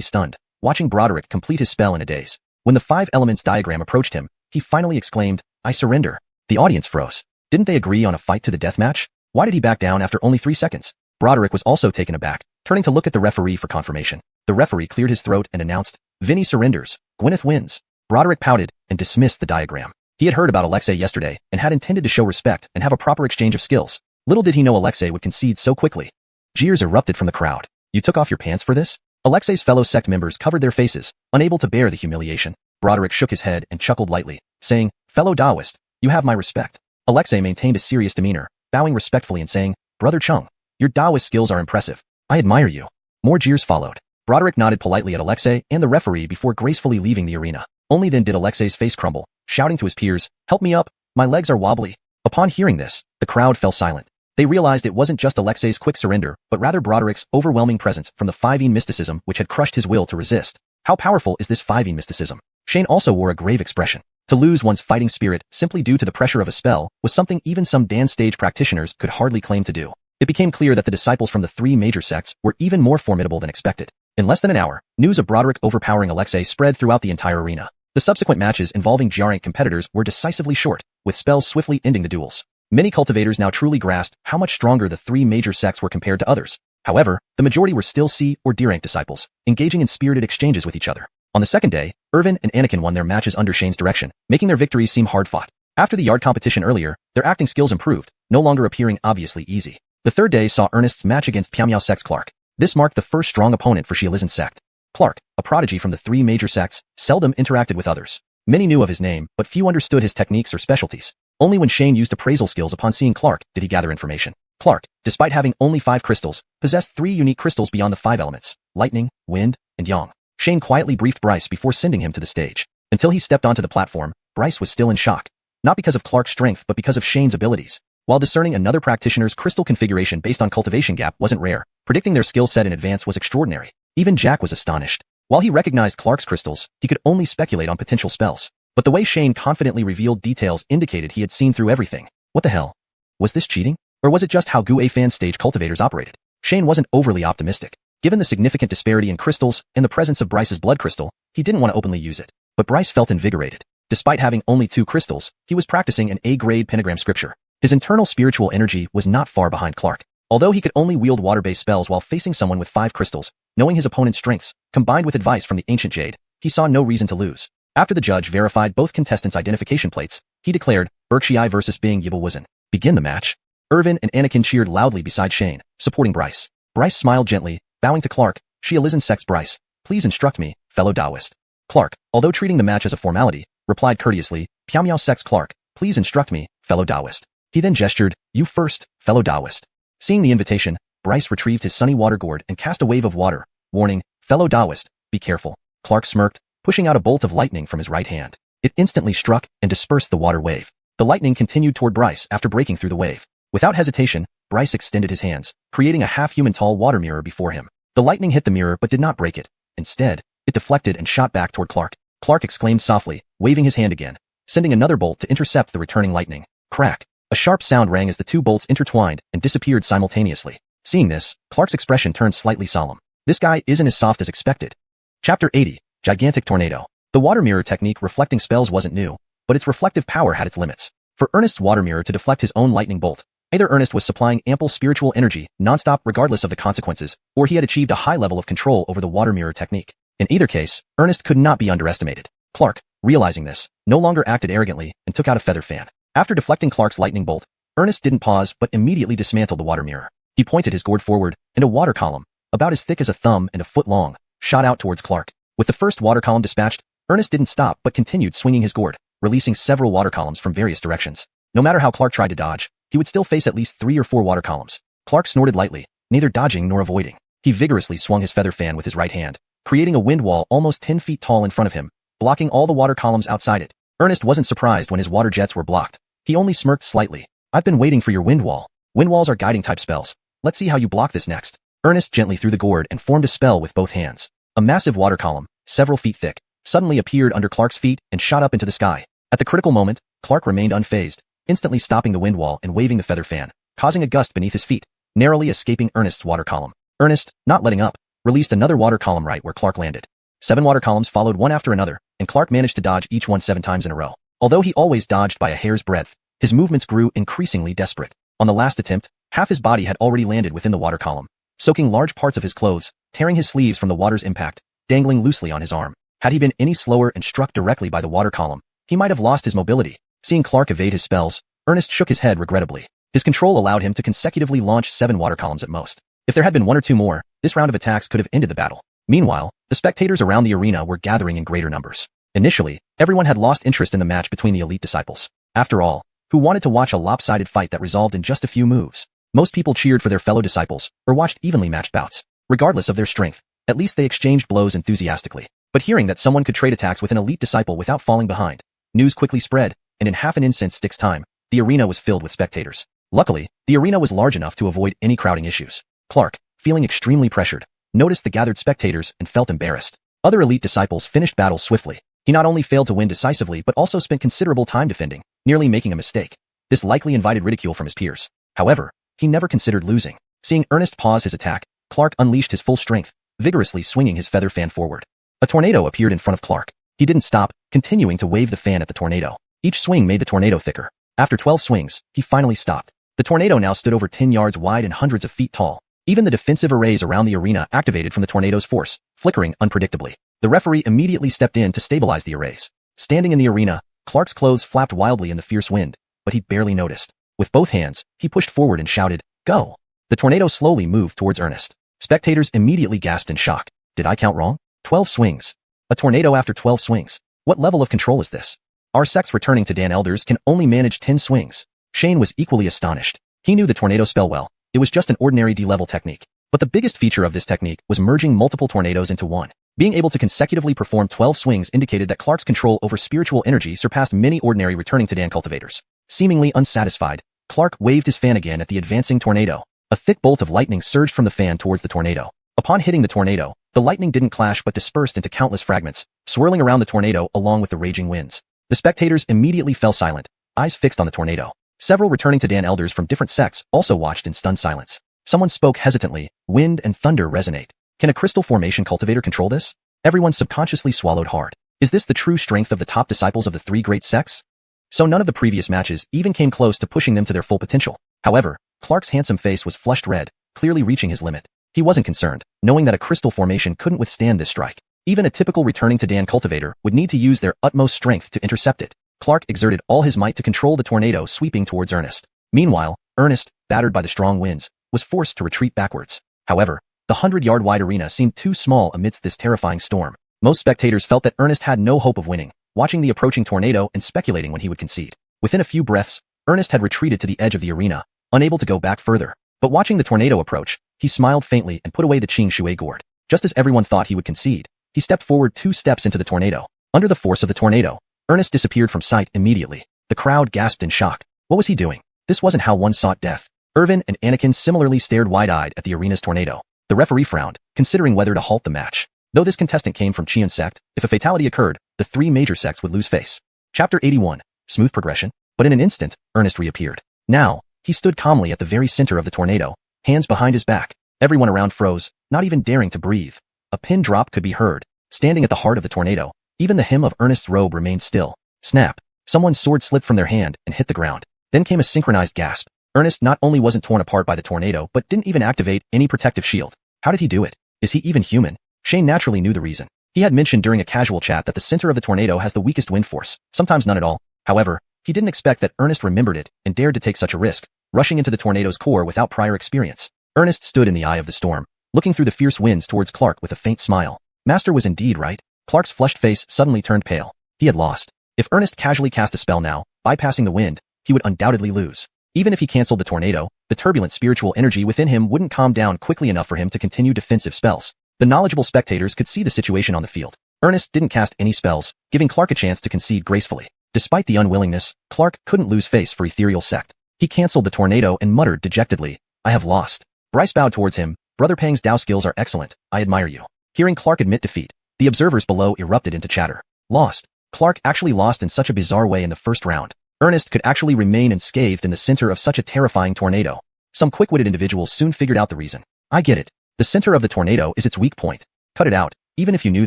stunned, watching Broderick complete his spell in a daze. When the 5 elements diagram approached him, he finally exclaimed, I surrender. The audience froze. Didn't they agree on a fight to the death match? Why did he back down after only 3 seconds? Broderick was also taken aback, turning to look at the referee for confirmation. The referee cleared his throat and announced, "Vinny surrenders. Gwyneth wins." Broderick pouted and dismissed the diagram. He had heard about Alexei yesterday and had intended to show respect and have a proper exchange of skills. Little did he know Alexei would concede so quickly. Jeers erupted from the crowd. "You took off your pants for this?" Alexei's fellow sect members covered their faces, unable to bear the humiliation. Broderick shook his head and chuckled lightly, saying, "Fellow Taoist, you have my respect." Alexei maintained a serious demeanor, bowing respectfully and saying, "Brother Chung, your Taoist skills are impressive. I admire you." More jeers followed. Broderick nodded politely at Alexei and the referee before gracefully leaving the arena. Only then did Alexei's face crumble, shouting to his peers, "Help me up, my legs are wobbly." Upon hearing this, the crowd fell silent. They realized it wasn't just Alexei's quick surrender, but rather Broderick's overwhelming presence from the 5-ene mysticism which had crushed his will to resist. How powerful is this 5-ene mysticism? Shane also wore a grave expression. To lose one's fighting spirit simply due to the pressure of a spell was something even some dance stage practitioners could hardly claim to do. It became clear that the disciples from the 3 major sects were even more formidable than expected. In less than an hour, news of Broderick overpowering Alexei spread throughout the entire arena. The subsequent matches involving G-rank competitors were decisively short, with spells swiftly ending the duels. Many cultivators now truly grasped how much stronger the 3 major sects were compared to others. However, the majority were still C or D-rank disciples, engaging in spirited exchanges with each other. On the second day, Irvin and Anakin won their matches under Shane's direction, making their victories seem hard-fought. After the yard competition earlier, their acting skills improved, no longer appearing obviously easy. The third day saw Ernest's match against Pyamyao sect's Clark. This marked the first strong opponent for xiuxian sect. Clark, a prodigy from the 3 major sects, seldom interacted with others. Many knew of his name, but few understood his techniques or specialties. Only when Shane used appraisal skills upon seeing Clark did he gather information. Clark, despite having only 5 crystals, possessed 3 unique crystals beyond the 5 elements: lightning, wind, and yang. Shane quietly briefed Bryce before sending him to the stage. Until he stepped onto the platform, Bryce was still in shock. Not because of Clark's strength but because of Shane's abilities. While discerning another practitioner's crystal configuration based on cultivation gap wasn't rare, predicting their skill set in advance was extraordinary. Even Jack was astonished. While he recognized Clark's crystals, he could only speculate on potential spells. But the way Shane confidently revealed details indicated he had seen through everything. What the hell? Was this cheating? Or was it just how Gu-A fan stage cultivators operated? Shane wasn't overly optimistic. Given the significant disparity in crystals and the presence of Bryce's blood crystal, he didn't want to openly use it. But Bryce felt invigorated. Despite having only 2 crystals, he was practicing an A-grade pentagram scripture. His internal spiritual energy was not far behind Clark. Although he could only wield water-based spells while facing someone with 5 crystals, knowing his opponent's strengths, combined with advice from the ancient jade, he saw no reason to lose. After the judge verified both contestants' identification plates, he declared, "Wuxia versus Bing Yibawuzan. Begin the match." Irvin and Anakin cheered loudly beside Shane, supporting Bryce. Bryce smiled gently, bowing to Clark. "Xiuxian sect's Bryce, please instruct me, fellow Taoist." Clark, although treating the match as a formality, replied courteously, "Pyamyao sect's Clark, please instruct me, fellow Taoist." He then gestured, "You first, fellow Taoist." Seeing the invitation, Bryce retrieved his sunny water gourd and cast a wave of water, warning, "Fellow Taoist, be careful." Clark smirked, pushing out a bolt of lightning from his right hand. It instantly struck and dispersed the water wave. The lightning continued toward Bryce after breaking through the wave. Without hesitation, Bryce extended his hands, creating a half-human tall water mirror before him. The lightning hit the mirror but did not break it. Instead, it deflected and shot back toward Clark. Clark exclaimed softly, waving his hand again, sending another bolt to intercept the returning lightning. Crack! A sharp sound rang as the 2 bolts intertwined and disappeared simultaneously. Seeing this, Clark's expression turned slightly solemn. This guy isn't as soft as expected. Chapter 80. Gigantic Tornado. The water mirror technique reflecting spells wasn't new, but its reflective power had its limits. For Ernest's water mirror to deflect his own lightning bolt, either Ernest was supplying ample spiritual energy, nonstop regardless of the consequences, or he had achieved a high level of control over the water mirror technique. In either case, Ernest could not be underestimated. Clark, realizing this, no longer acted arrogantly and took out a feather fan. After deflecting Clark's lightning bolt, Ernest didn't pause but immediately dismantled the water mirror. He pointed his gourd forward, and a water column, about as thick as a thumb and a foot long, shot out towards Clark. With the first water column dispatched, Ernest didn't stop but continued swinging his gourd, releasing several water columns from various directions. No matter how Clark tried to dodge, he would still face at least 3 or 4 water columns. Clark snorted lightly, neither dodging nor avoiding. He vigorously swung his feather fan with his right hand, creating a wind wall almost 10 feet tall in front of him, blocking all the water columns outside it. Ernest wasn't surprised when his water jets were blocked. He only smirked slightly. "I've been waiting for your wind wall. Wind walls are guiding type spells. Let's see how you block this next." Ernest gently threw the gourd and formed a spell with both hands. A massive water column, several feet thick, suddenly appeared under Clark's feet and shot up into the sky. At the critical moment, Clark remained unfazed, instantly stopping the wind wall and waving the feather fan, causing a gust beneath his feet, narrowly escaping Ernest's water column. Ernest, not letting up, released another water column right where Clark landed. 7 water columns followed one after another, and Clark managed to dodge each one 7 times in a row. Although he always dodged by a hair's breadth, His movements grew increasingly desperate. On the last attempt, half his body had already landed within the water column, soaking large parts of his clothes, tearing his sleeves from the water's impact, dangling loosely on his arm. Had he been any slower and struck directly by the water column, he might have lost his mobility. Seeing Clark evade his spells, Ernest shook his head regrettably. His control allowed him to consecutively launch 7 water columns at most. If there had been 1 or 2 more, this round of attacks could have ended the battle. Meanwhile, the spectators around the arena were gathering in greater numbers. Initially, everyone had lost interest in the match between the elite disciples. After all, who wanted to watch a lopsided fight that resolved in just a few moves? Most people cheered for their fellow disciples, or watched evenly matched bouts. Regardless of their strength, at least they exchanged blows enthusiastically. But hearing that someone could trade attacks with an elite disciple without falling behind, news quickly spread, and in half an incense stick's time, the arena was filled with spectators. Luckily, the arena was large enough to avoid any crowding issues. Clark, feeling extremely pressured, noticed the gathered spectators and felt embarrassed. Other elite disciples finished battles swiftly. He not only failed to win decisively but also spent considerable time defending, nearly making a mistake. This likely invited ridicule from his peers. However, he never considered losing. Seeing Ernest pause his attack, Clark unleashed his full strength, vigorously swinging his feather fan forward. A tornado appeared in front of Clark. He didn't stop, continuing to wave the fan at the tornado. Each swing made the tornado thicker. After 12 swings, he finally stopped. The tornado now stood over 10 yards wide and hundreds of feet tall. Even the defensive arrays around the arena activated from the tornado's force, flickering unpredictably. The referee immediately stepped in to stabilize the arrays. Standing in the arena, Clark's clothes flapped wildly in the fierce wind, but he barely noticed. With both hands, he pushed forward and shouted, "Go!" The tornado slowly moved towards Ernest. Spectators immediately gasped in shock. Did I count wrong? 12 swings. A tornado after 12 swings. What level of control is this? Our sect's returning to Dan elders can only manage 10 swings. Shane was equally astonished. He knew the tornado spell well. It was just an ordinary D-level technique. But the biggest feature of this technique was merging multiple tornadoes into one. Being able to consecutively perform 12 swings indicated that Clark's control over spiritual energy surpassed many ordinary returning to Dan cultivators. Seemingly unsatisfied, Clark waved his fan again at the advancing tornado. A thick bolt of lightning surged from the fan towards the tornado. Upon hitting the tornado, the lightning didn't clash but dispersed into countless fragments, swirling around the tornado along with the raging winds. The spectators immediately fell silent, eyes fixed on the tornado. Several returning to Dan elders from different sects also watched in stunned silence. Someone spoke hesitantly, "Wind and thunder resonate. Can a crystal formation cultivator control this?" Everyone subconsciously swallowed hard. Is this the true strength of the top disciples of the 3 great sects? So none of the previous matches even came close to pushing them to their full potential. However, Clark's handsome face was flushed red, clearly reaching his limit. He wasn't concerned, knowing that a crystal formation couldn't withstand this strike. Even a typical returning to Dan cultivator would need to use their utmost strength to intercept it. Clark exerted all his might to control the tornado sweeping towards Ernest. Meanwhile, Ernest, battered by the strong winds, was forced to retreat backwards. However, the 100-yard-wide arena seemed too small amidst this terrifying storm. Most spectators felt that Ernest had no hope of winning, watching the approaching tornado and speculating when he would concede. Within a few breaths, Ernest had retreated to the edge of the arena, unable to go back further. But watching the tornado approach, he smiled faintly and put away the Qing Shui gourd. Just as everyone thought he would concede, he stepped forward 2 steps into the tornado. Under the force of the tornado, Ernest disappeared from sight immediately. The crowd gasped in shock. What was he doing? This wasn't how one sought death. Irvin and Anakin similarly stared wide-eyed at the arena's tornado. The referee frowned, considering whether to halt the match. Though this contestant came from Qian sect, if a fatality occurred, the 3 major sects would lose face. Chapter 81. Smooth progression. But in an instant, Ernest reappeared. Now, he stood calmly at the very center of the tornado, hands behind his back. Everyone around froze, not even daring to breathe. A pin drop could be heard. Standing at the heart of the tornado, even the hem of Ernest's robe remained still. Snap. Someone's sword slipped from their hand and hit the ground. Then came a synchronized gasp. Ernest not only wasn't torn apart by the tornado but didn't even activate any protective shield. How did he do it? Is he even human? Shane naturally knew the reason. He had mentioned during a casual chat that the center of the tornado has the weakest wind force, sometimes none at all. However, he didn't expect that Ernest remembered it and dared to take such a risk, rushing into the tornado's core without prior experience. Ernest stood in the eye of the storm, looking through the fierce winds towards Clark with a faint smile. Master was indeed right. Clark's flushed face suddenly turned pale. He had lost. If Ernest casually cast a spell now, bypassing the wind, he would undoubtedly lose. Even if he canceled the tornado, the turbulent spiritual energy within him wouldn't calm down quickly enough for him to continue defensive spells. The knowledgeable spectators could see the situation on the field. Ernest didn't cast any spells, giving Clark a chance to concede gracefully. Despite the unwillingness, Clark couldn't lose face for ethereal sect. He canceled the tornado and muttered dejectedly, "I have lost." Bryce bowed towards him. "Brother Pang's Dao skills are excellent. I admire you." Hearing Clark admit defeat, the observers below erupted into chatter. Lost. Clark actually lost in such a bizarre way in the first round. Ernest could actually remain unscathed in the center of such a terrifying tornado. Some quick-witted individuals soon figured out the reason. I get it. The center of the tornado is its weak point. Cut it out. Even if you knew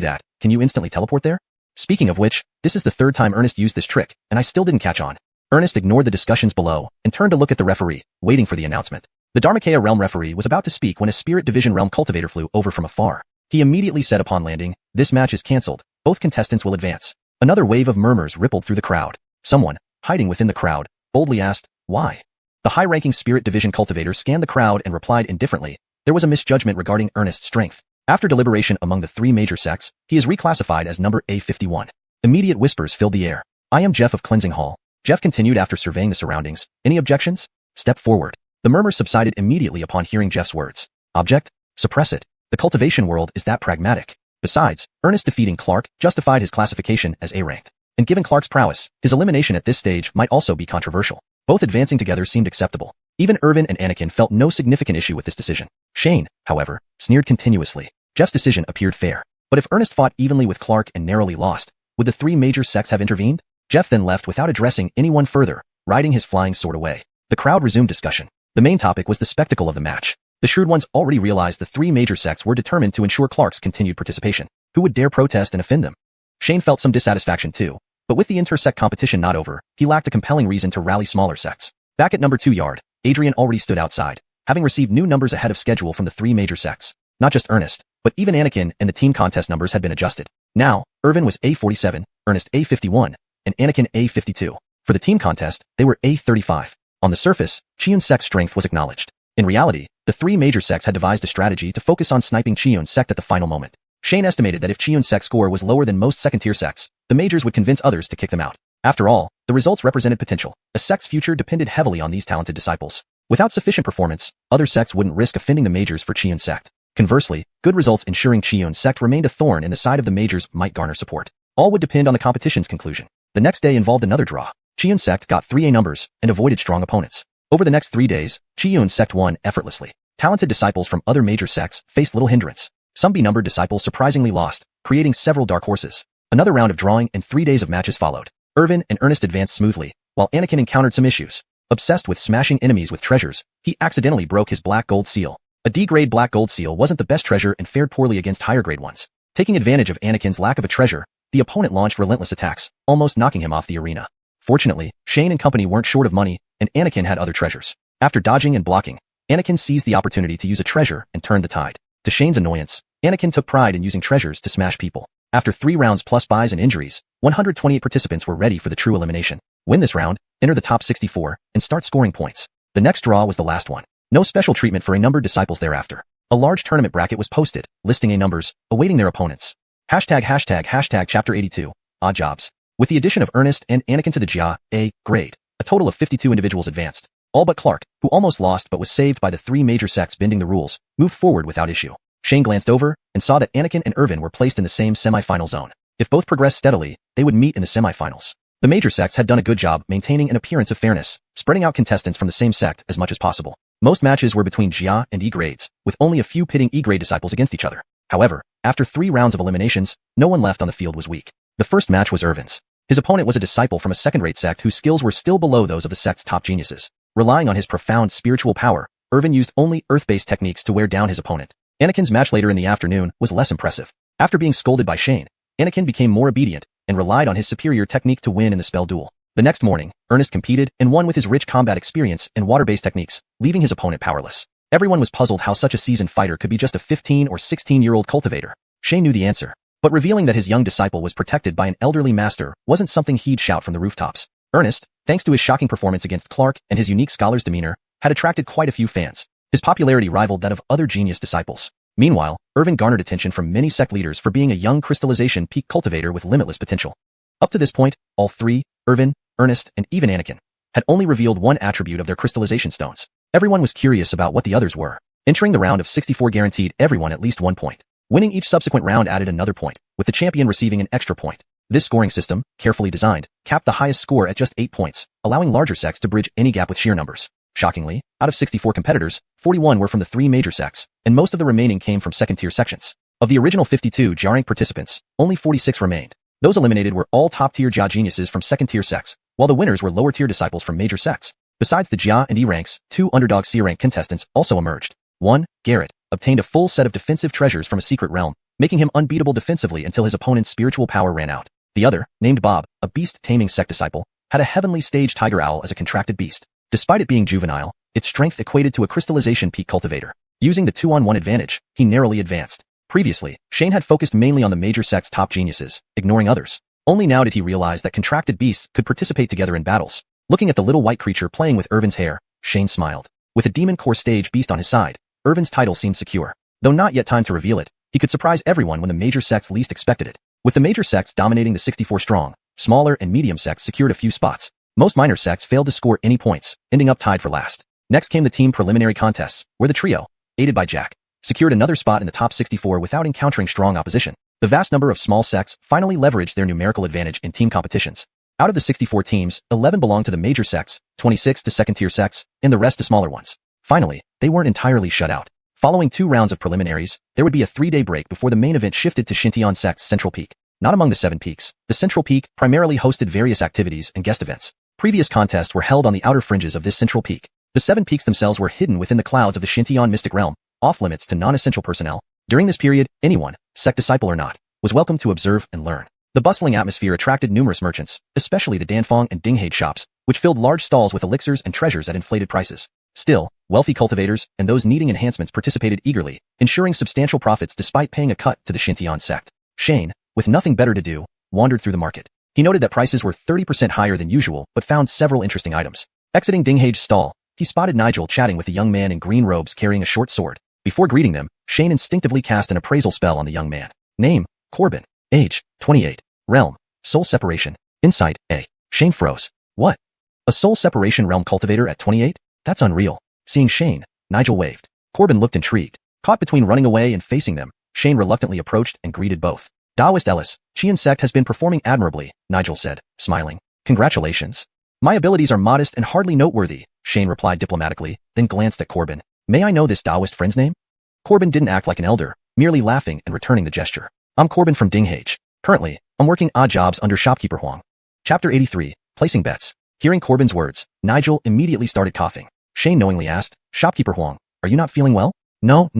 that, can you instantly teleport there? Speaking of which, this is the 3rd time Ernest used this trick, and I still didn't catch on. Ernest ignored the discussions below and turned to look at the referee, waiting for the announcement. The Dharmakaya realm referee was about to speak when a Spirit Division realm cultivator flew over from afar. He immediately said upon landing, "This match is cancelled. Both contestants will advance." Another wave of murmurs rippled through the crowd. Someone, hiding within the crowd, boldly asked, "Why?" The high-ranking Spirit Division cultivator scanned the crowd and replied indifferently, "There was a misjudgment regarding Ernest's strength. After deliberation among the three major sects, he is reclassified as number A51. Immediate whispers filled the air. "I am Jeff of Cleansing Hall." Jeff continued after surveying the surroundings. "Any objections? Step forward." The murmur subsided immediately upon hearing Jeff's words. "Object? Suppress it. The cultivation world is that pragmatic." Besides, Ernest defeating Clark justified his classification as A-ranked. And given Clark's prowess, his elimination at this stage might also be controversial. Both advancing together seemed acceptable. Even Irvin and Anakin felt no significant issue with this decision. Shane, however, sneered continuously. Jeff's decision appeared fair. But if Ernest fought evenly with Clark and narrowly lost, would the three major sects have intervened? Jeff then left without addressing anyone further, riding his flying sword away. The crowd resumed discussion. The main topic was the spectacle of the match. The shrewd ones already realized the three major sects were determined to ensure Clark's continued participation. Who would dare protest and offend them? Shane felt some dissatisfaction too, but with the inter-sect competition not over, he lacked a compelling reason to rally smaller sects. Back at number 2 yard, Adrian already stood outside, having received new numbers ahead of schedule from the three major sects. Not just Ernest, but even Anakin and the team contest numbers had been adjusted. Now, Irvin was A47, Ernest A51, and Anakin A52. For the team contest, they were A35. On the surface, Xiuxian's sect strength was acknowledged. In reality, the three major sects had devised a strategy to focus on sniping Xiuxian's sect at the final moment. Shane estimated that if Xiuxian's sect score was lower than most second-tier sects, the majors would convince others to kick them out. After all, the results represented potential. A sect's future depended heavily on these talented disciples. Without sufficient performance, other sects wouldn't risk offending the majors for Xiuxian's sect. Conversely, good results ensuring Xiuxian's sect remained a thorn in the side of the majors might garner support. All would depend on the competition's conclusion. The next day involved another draw. Xiuxian's sect got 3 A numbers and avoided strong opponents. Over the next 3 days, Xiuxian's sect won effortlessly. Talented disciples from other major sects faced little hindrance. Some B-numbered disciples surprisingly lost, creating several dark horses. Another round of drawing and 3 days of matches followed. Irvin and Ernest advanced smoothly, while Anakin encountered some issues. Obsessed with smashing enemies with treasures, he accidentally broke his black gold seal. A D-grade black gold seal wasn't the best treasure and fared poorly against higher grade ones. Taking advantage of Anakin's lack of a treasure, the opponent launched relentless attacks, almost knocking him off the arena. Fortunately, Shane and company weren't short of money, and Anakin had other treasures. After dodging and blocking, Anakin seized the opportunity to use a treasure and turned the tide. To Shane's annoyance, Anakin took pride in using treasures to smash people. After 3 rounds plus buys and injuries, 128 participants were ready for the true elimination. Win this round, enter the top 64, and start scoring points. The next draw was the last one. No special treatment for A-numbered disciples thereafter. A large tournament bracket was posted, listing A-numbers, awaiting their opponents. ####Chapter 82, Odd Jobs. With the addition of Ernest and Anakin to the Jia A grade, a total of 52 individuals advanced. All but Clark, who almost lost but was saved by the three major sects bending the rules, moved forward without issue. Shane glanced over and saw that Anakin and Irvin were placed in the same semi-final zone. If both progressed steadily, they would meet in the semi-finals. The major sects had done a good job maintaining an appearance of fairness, spreading out contestants from the same sect as much as possible. Most matches were between Jia and E grades, with only a few pitting E grade disciples against each other. However, after 3 rounds of eliminations, no one left on the field was weak. The first match was Irvin's. His opponent was a disciple from a second-rate sect whose skills were still below those of the sect's top geniuses. Relying on his profound spiritual power, Irvin used only earth-based techniques to wear down his opponent. Anakin's match later in the afternoon was less impressive. After being scolded by Shane, Anakin became more obedient and relied on his superior technique to win in the spell duel. The next morning, Ernest competed and won with his rich combat experience and water-based techniques, leaving his opponent powerless. Everyone was puzzled how such a seasoned fighter could be just a 15 or 16-year-old cultivator. Shane knew the answer, but revealing that his young disciple was protected by an elderly master wasn't something he'd shout from the rooftops. Ernest, thanks to his shocking performance against Clark and his unique scholar's demeanor, had attracted quite a few fans. His popularity rivaled that of other genius disciples. Meanwhile, Irvin garnered attention from many sect leaders for being a young crystallization peak cultivator with limitless potential. Up to this point, all three, Irvin, Ernest, and even Anakin, had only revealed one attribute of their crystallization stones. Everyone was curious about what the others were. Entering the round of 64 guaranteed everyone at least 1 point. Winning each subsequent round added another point, with the champion receiving an extra point. This scoring system, carefully designed, capped the highest score at just 8 points, allowing larger sects to bridge any gap with sheer numbers. Shockingly, out of 64 competitors, 41 were from the 3 major sects, and most of the remaining came from second-tier sections. Of the original 52 Jia rank participants, only 46 remained. Those eliminated were all top-tier Jia geniuses from second-tier sects, while the winners were lower-tier disciples from major sects. Besides the Jia and E ranks, 2 underdog C rank contestants also emerged. 1, Garrett, obtained a full set of defensive treasures from a secret realm, making him unbeatable defensively until his opponent's spiritual power ran out. The other, named Bob, a beast-taming sect disciple, had a heavenly stage tiger owl as a contracted beast. Despite it being juvenile, its strength equated to a crystallization peak cultivator. Using the 2-on-1 advantage, he narrowly advanced. Previously, Shane had focused mainly on the major sect's top geniuses, ignoring others. Only now did he realize that contracted beasts could participate together in battles. Looking at the little white creature playing with Irvin's hair, Shane smiled. With a demon core stage beast on his side, Irvin's title seemed secure. Though not yet time to reveal it, he could surprise everyone when the major sects least expected it. With the major sects dominating the 64-strong, smaller and medium sects secured a few spots. Most minor sects failed to score any points, ending up tied for last. Next came the team preliminary contests, where the trio, aided by Jack, secured another spot in the top 64 without encountering strong opposition. The vast number of small sects finally leveraged their numerical advantage in team competitions. Out of the 64 teams, 11 belonged to the major sects, 26 to second-tier sects, and the rest to smaller ones. Finally, they weren't entirely shut out. Following 2 rounds of preliminaries, there would be a 3-day break before the main event shifted to Xiuxian sect's Central Peak. Not among the 7 peaks, the Central Peak primarily hosted various activities and guest events. Previous contests were held on the outer fringes of this Central Peak. The 7 peaks themselves were hidden within the clouds of the Xiuxian mystic realm, off-limits to non-essential personnel. During this period, anyone, sect disciple or not, was welcome to observe and learn. The bustling atmosphere attracted numerous merchants, especially the Danfeng and Dinghade shops, which filled large stalls with elixirs and treasures at inflated prices. Still, wealthy cultivators and those needing enhancements participated eagerly, ensuring substantial profits despite paying a cut to the Xiuxian sect. Shane, with nothing better to do, wandered through the market. He noted that prices were 30% higher than usual but found several interesting items. Exiting Dinghage's stall, he spotted Nigel chatting with a young man in green robes carrying a short sword. Before greeting them, Shane instinctively cast an appraisal spell on the young man. Name, Corbin. Age, 28. Realm, soul separation. Insight, A. Shane froze. What? A soul separation realm cultivator at 28? That's unreal. Seeing Shane, Nigel waved. Corbin looked intrigued. Caught between running away and facing them, Shane reluctantly approached and greeted both. Taoist Ellis, Qian sect has been performing admirably, Nigel said, smiling. Congratulations. My abilities are modest and hardly noteworthy, Shane replied diplomatically, then glanced at Corbin. May I know this Taoist friend's name? Corbin didn't act like an elder, merely laughing and returning the gesture. I'm Corbin from Dinghage. Currently, I'm working odd jobs under shopkeeper Huang. Chapter 83, Placing Bets. Hearing Corbin's words, Nigel immediately started coughing. Shane knowingly asked, Shopkeeper Huang, are you not feeling well? No.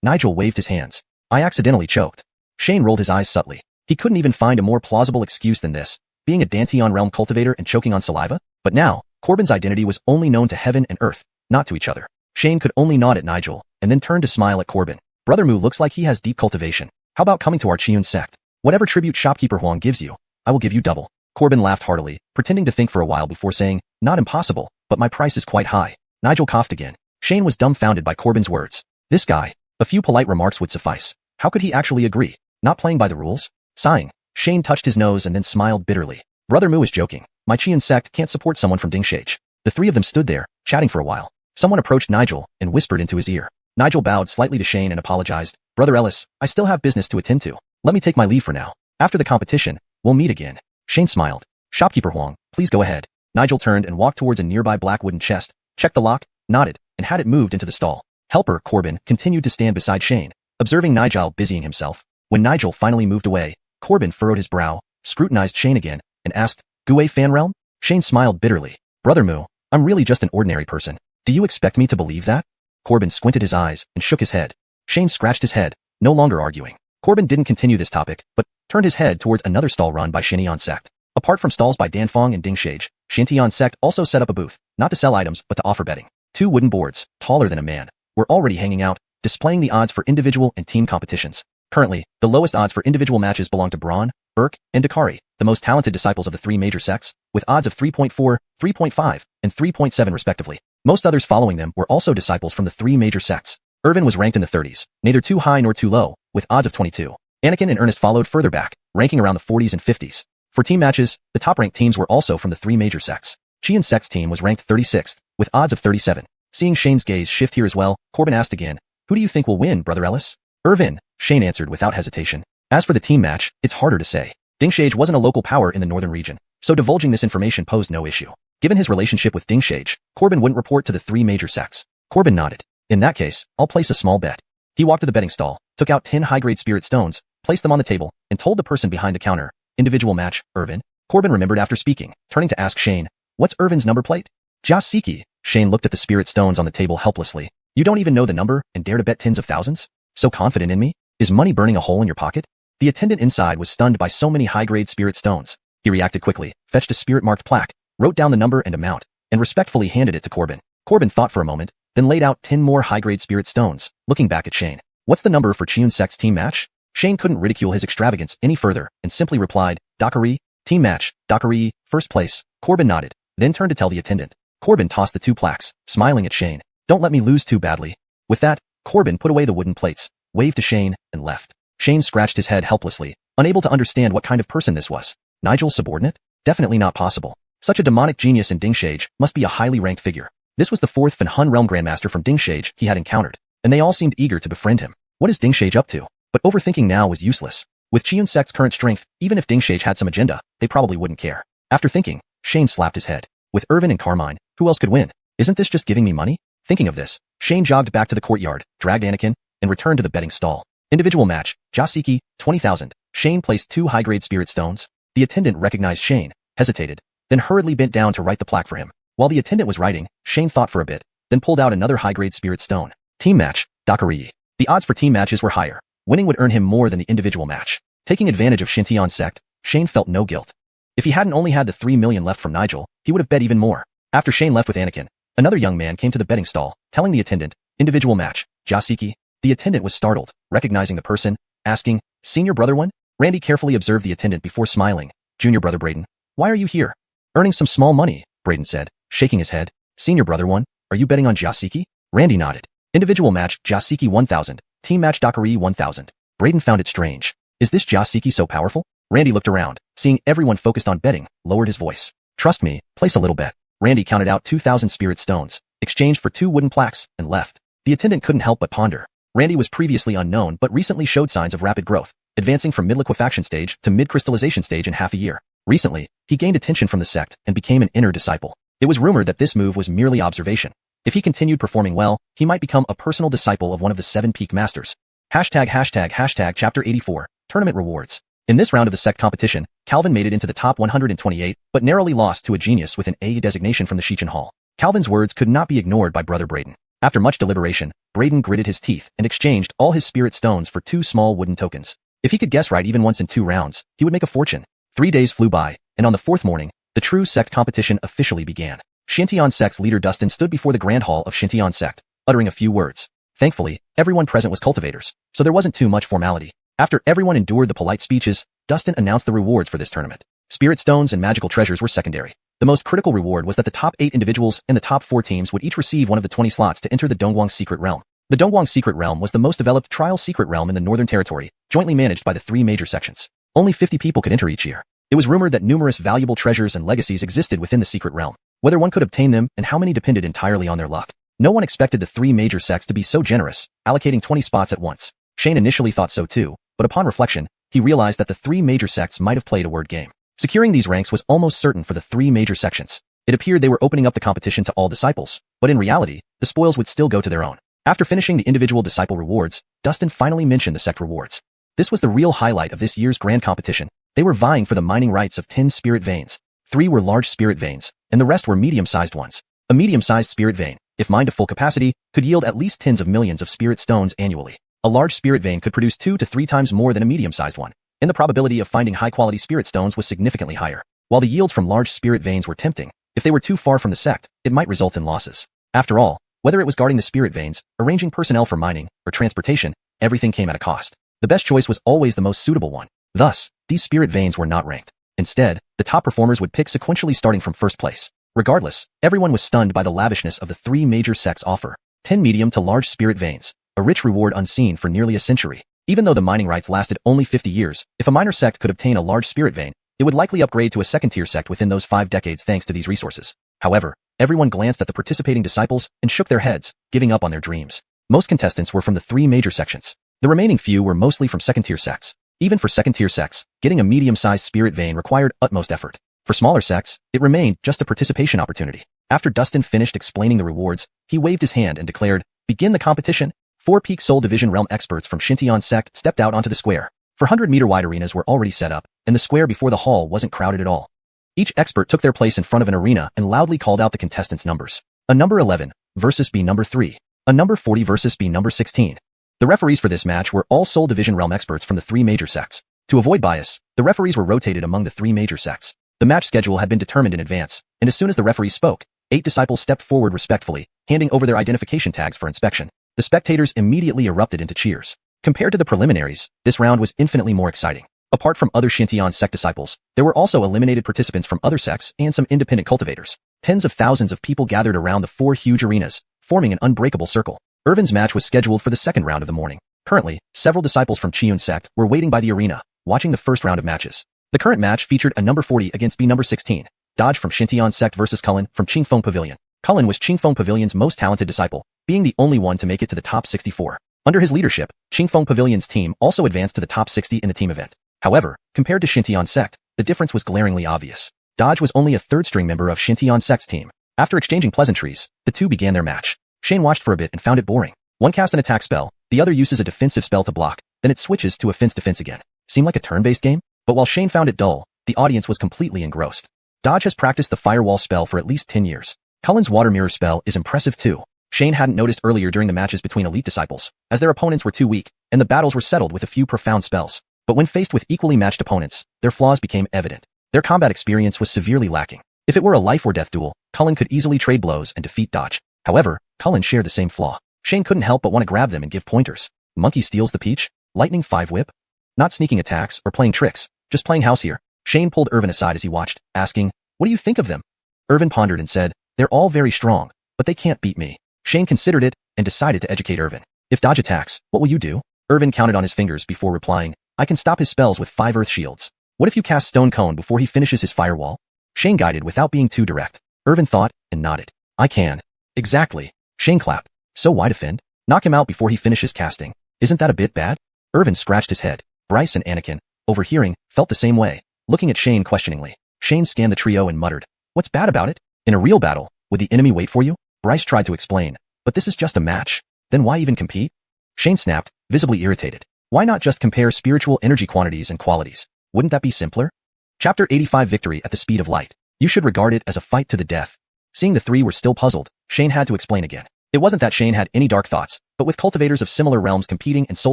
Nigel waved his hands. I accidentally choked. Shane rolled his eyes subtly. He couldn't even find a more plausible excuse than this, being a Danteon realm cultivator and choking on saliva. But now, Corbin's identity was only known to heaven and earth, not to each other. Shane could only nod at Nigel, and then turn to smile at Corbin. Brother Mu looks like he has deep cultivation. How about coming to our Qiun sect? Whatever tribute shopkeeper Huang gives you, I will give you double. Corbin laughed heartily, pretending to think for a while before saying, not impossible, but my price is quite high. Nigel coughed again. Shane was dumbfounded by Corbin's words. This guy. A few polite remarks would suffice. How could he actually agree? Not playing by the rules? Sighing, Shane touched his nose and then smiled bitterly. Brother Mu is joking. My Qian sect can't support someone from Dingshage. The 3 of them stood there, chatting for a while. Someone approached Nigel and whispered into his ear. Nigel bowed slightly to Shane and apologized. Brother Ellis, I still have business to attend to. Let me take my leave for now. After the competition, we'll meet again. Shane smiled. Shopkeeper Huang, please go ahead. Nigel turned and walked towards a nearby black wooden chest, checked the lock, nodded, and had it moved into the stall. Helper Corbin continued to stand beside Shane, observing Nigel busying himself. When Nigel finally moved away, Corbin furrowed his brow, scrutinized Shane again, and asked, Gue Fan Realm? Shane smiled bitterly. Brother Mu, I'm really just an ordinary person. Do you expect me to believe that? Corbin squinted his eyes and shook his head. Shane scratched his head, no longer arguing. Corbin didn't continue this topic, but turned his head towards another stall run by Xiuxian sect. Apart from stalls by Danfeng and Dingshage, Xiuxian sect also set up a booth, not to sell items but to offer betting. 2 wooden boards, taller than a man, were already hanging out, displaying the odds for individual and team competitions. Currently, the lowest odds for individual matches belong to Braun, Burke, and Dakari, the most talented disciples of the 3 major sects, with odds of 3.4, 3.5, and 3.7 respectively. Most others following them were also disciples from the 3 major sects. Irvin was ranked in the 30s, neither too high nor too low, with odds of 22. Anakin and Ernest followed further back, ranking around the 40s and 50s. For team matches, the top-ranked teams were also from the 3 major sects. Qian sect's team was ranked 36th, with odds of 37. Seeing Shane's gaze shift here as well, Corbin asked again, Who do you think will win, Brother Ellis? Irvin, Shane answered without hesitation. As for the team match, it's harder to say. Dingshage wasn't a local power in the northern region, so divulging this information posed no issue. Given his relationship with Dingshage, Corbin wouldn't report to the 3 major sects. Corbin nodded. In that case, I'll place a small bet. He walked to the betting stall, took out 10 high-grade spirit stones, placed them on the table, and told the person behind the counter, Individual match, Irvin. Corbin remembered after speaking, turning to ask Shane, What's Irvin's number plate? Jasiki. Shane looked at the spirit stones on the table helplessly. You don't even know the number and dare to bet tens of thousands? So confident in me? Is money burning a hole in your pocket? The attendant inside was stunned by so many high-grade spirit stones. He reacted quickly, fetched a spirit-marked plaque, wrote down the number and amount, and respectfully handed it to Corbin. Corbin thought for a moment, then laid out 10 more high-grade spirit stones, looking back at Shane. What's the number for Chiun Sect's team match? Shane couldn't ridicule his extravagance any further and simply replied, Dakari, team match, Dakari, first place. Corbin nodded, then turned to tell the attendant. Corbin tossed the 2 plaques, smiling at Shane. Don't let me lose too badly. With that, Corbin put away the wooden plates, waved to Shane, and left. Shane scratched his head helplessly, unable to understand what kind of person this was. Nigel's subordinate? Definitely not possible. Such a demonic genius in Dingshage must be a highly ranked figure. This was the 4th Fanhun Realm Grandmaster from Dingshage he had encountered, and they all seemed eager to befriend him. What is Dingshage up to? But overthinking now was useless. With Chiun Sect's current strength, even if Dingshage had some agenda, they probably wouldn't care. After thinking, Shane slapped his head. With Irvin and Carmine, who else could win? Isn't this just giving me money? Thinking of this, Shane jogged back to the courtyard, dragged Anakin, and returned to the betting stall. Individual match, Jasiki, 20,000. Shane placed 2 high-grade spirit stones. The attendant recognized Shane, hesitated, then hurriedly bent down to write the plaque for him. While the attendant was writing, Shane thought for a bit, then pulled out another high-grade spirit stone. Team match, Dakari. The odds for team matches were higher. Winning would earn him more than the individual match. Taking advantage of Xiuxian Sect, Shane felt no guilt. If he hadn't only had the 3 million left from Nigel, he would have bet even more. After Shane left with Anakin, another young man came to the betting stall, telling the attendant, individual match, Jasiki. The attendant was startled, recognizing the person, asking, Senior Brother One? Randy carefully observed the attendant before smiling. Junior Brother Braden, why are you here? Earning some small money, Braden said, shaking his head. Senior Brother One, are you betting on Jasiki? Randy nodded. Individual match, Jasiki 1000. Team match, Dakari 1000. Braden found it strange. Is this Jasiki so powerful? Randy looked around, seeing everyone focused on betting, lowered his voice. Trust me, place a little bet. Randy counted out 2,000 spirit stones, exchanged for 2 wooden plaques, and left. The attendant couldn't help but ponder. Randy was previously unknown but recently showed signs of rapid growth, advancing from mid-liquefaction stage to mid-crystallization stage in half a year. Recently, he gained attention from the sect and became an inner disciple. It was rumored that this move was merely observation. If he continued performing well, he might become a personal disciple of one of the 7 peak masters. ###Chapter 84, Tournament Rewards. In this round of the sect competition, Calvin made it into the top 128, but narrowly lost to a genius with an A designation from the Xiuxian Hall. Calvin's words could not be ignored by Brother Braden. After much deliberation, Braden gritted his teeth and exchanged all his spirit stones for 2 small wooden tokens. If he could guess right even once in 2 rounds, he would make a fortune. 3 days flew by, and on the 4th morning, the true sect competition officially began. Xiuxian Sect's leader Dustin stood before the Grand Hall of Xiuxian Sect, uttering a few words. Thankfully, everyone present was cultivators, so there wasn't too much formality. After everyone endured the polite speeches, Dustin announced the rewards for this tournament. Spirit stones and magical treasures were secondary. The most critical reward was that the top 8 individuals and the top 4 teams would each receive one of the 20 slots to enter the Dongguang Secret Realm. The Dongguang Secret Realm was the most developed trial secret realm in the Northern Territory, jointly managed by the 3 major sections. Only 50 people could enter each year. It was rumored that numerous valuable treasures and legacies existed within the secret realm. Whether one could obtain them and how many depended entirely on their luck. No one expected the 3 major sects to be so generous, allocating 20 spots at once. Shane initially thought so too, but upon reflection, he realized that the 3 major sects might have played a word game. Securing these ranks was almost certain for the 3 major sections. It appeared they were opening up the competition to all disciples, but in reality, the spoils would still go to their own. After finishing the individual disciple rewards, Dustin finally mentioned the sect rewards. This was the real highlight of this year's grand competition. They were vying for the mining rights of 10 spirit veins. 3 were large spirit veins, and the rest were medium-sized ones. A medium-sized spirit vein, if mined to full capacity, could yield at least tens of millions of spirit stones annually. A large spirit vein could produce 2 to 3 times more than a medium-sized one, and the probability of finding high-quality spirit stones was significantly higher. While the yields from large spirit veins were tempting, if they were too far from the sect, it might result in losses. After all, whether it was guarding the spirit veins, arranging personnel for mining, or transportation, everything came at a cost. The best choice was always the most suitable one. Thus, these spirit veins were not ranked. Instead, the top performers would pick sequentially starting from first place. Regardless, everyone was stunned by the lavishness of the 3 major sects' offer. 10 medium to large spirit veins, a rich reward unseen for nearly a century. Even though the mining rights lasted only 50 years, if a minor sect could obtain a large spirit vein, it would likely upgrade to a second-tier sect within those 5 decades thanks to these resources. However, everyone glanced at the participating disciples and shook their heads, giving up on their dreams. Most contestants were from the 3 major sections. The remaining few were mostly from second-tier sects. Even for second-tier sects, getting a medium-sized spirit vein required utmost effort. For smaller sects, it remained just a participation opportunity. After Dustin finished explaining the rewards, he waved his hand and declared, "Begin the competition." 4 Peak Soul Division Realm experts from Xiuxian Sect stepped out onto the square. 400-meter-wide arenas were already set up, and the square before the hall wasn't crowded at all. Each expert took their place in front of an arena and loudly called out the contestants' numbers. A number 11 versus B number 3. A number 40 versus B number 16. The referees for this match were all Soul Division Realm experts from the 3 major sects. To avoid bias, the referees were rotated among the 3 major sects. The match schedule had been determined in advance, and as soon as the referee spoke, 8 disciples stepped forward respectfully, handing over their identification tags for inspection. The spectators immediately erupted into cheers. Compared to the preliminaries, this round was infinitely more exciting. Apart from other Xiuxian sect disciples, there were also eliminated participants from other sects and some independent cultivators. Tens of thousands of people gathered around the 4 huge arenas, forming an unbreakable circle. Irvin's match was scheduled for the second round of the morning. Currently, several disciples from Xiuxian sect were waiting by the arena, watching the first round of matches. The current match featured a number 40 against B number 16, Dodge from Xiuxian sect versus Cullen from Qingfeng Pavilion. Cullen was Qingfeng Pavilion's most talented disciple, being the only one to make it to the top 64. Under his leadership, Qingfeng Pavilion's team also advanced to the top 60 in the team event. However, compared to Xiuxian sect, the difference was glaringly obvious. Dodge was only a third-string member of Xiuxian sect's team. After exchanging pleasantries, the two began their match. Shane watched for a bit and found it boring. One casts an attack spell, the other uses a defensive spell to block, then it switches to offense-defense again. Seemed like a turn-based game? But while Shane found it dull, the audience was completely engrossed. Dodge has practiced the firewall spell for at least 10 years. Cullen's water mirror spell is impressive too. Shane hadn't noticed earlier during the matches between elite disciples, as their opponents were too weak, and the battles were settled with a few profound spells. But when faced with equally matched opponents, their flaws became evident. Their combat experience was severely lacking. If it were a life-or-death duel, Cullen could easily trade blows and defeat Dodge. However, Cullen shared the same flaw. Shane couldn't help but want to grab them and give pointers. Monkey steals the peach? Lightning 5 whip? Not sneaking attacks or playing tricks, just playing house here. Shane pulled Irvin aside as he watched, asking, "What do you think of them?" Irvin pondered and said, "They're all very strong, but they can't beat me." Shane considered it and decided to educate Irvin. "If Dodge attacks, what will you do?" Irvin counted on his fingers before replying, "I can stop his spells with 5 earth shields." "What if you cast Stone Cone before he finishes his firewall?" Shane guided without being too direct. Irvin thought and nodded. "I can." "Exactly." Shane clapped. "So why defend? Knock him out before he finishes casting. Isn't that a bit bad?" Irvin scratched his head. Bryce and Anakin, overhearing, felt the same way, looking at Shane questioningly. Shane scanned the trio and muttered, "What's bad about it? In a real battle, would the enemy wait for you?" Bryce tried to explain, "But this is just a match. Then why even compete?" Shane snapped, visibly irritated. "Why not just compare spiritual energy quantities and qualities? Wouldn't that be simpler?" Chapter 85 Victory at the Speed of Light. You should regard it as a fight to the death. Seeing the three were still puzzled, Shane had to explain again. It wasn't that Shane had any dark thoughts, but with cultivators of similar realms competing and Soul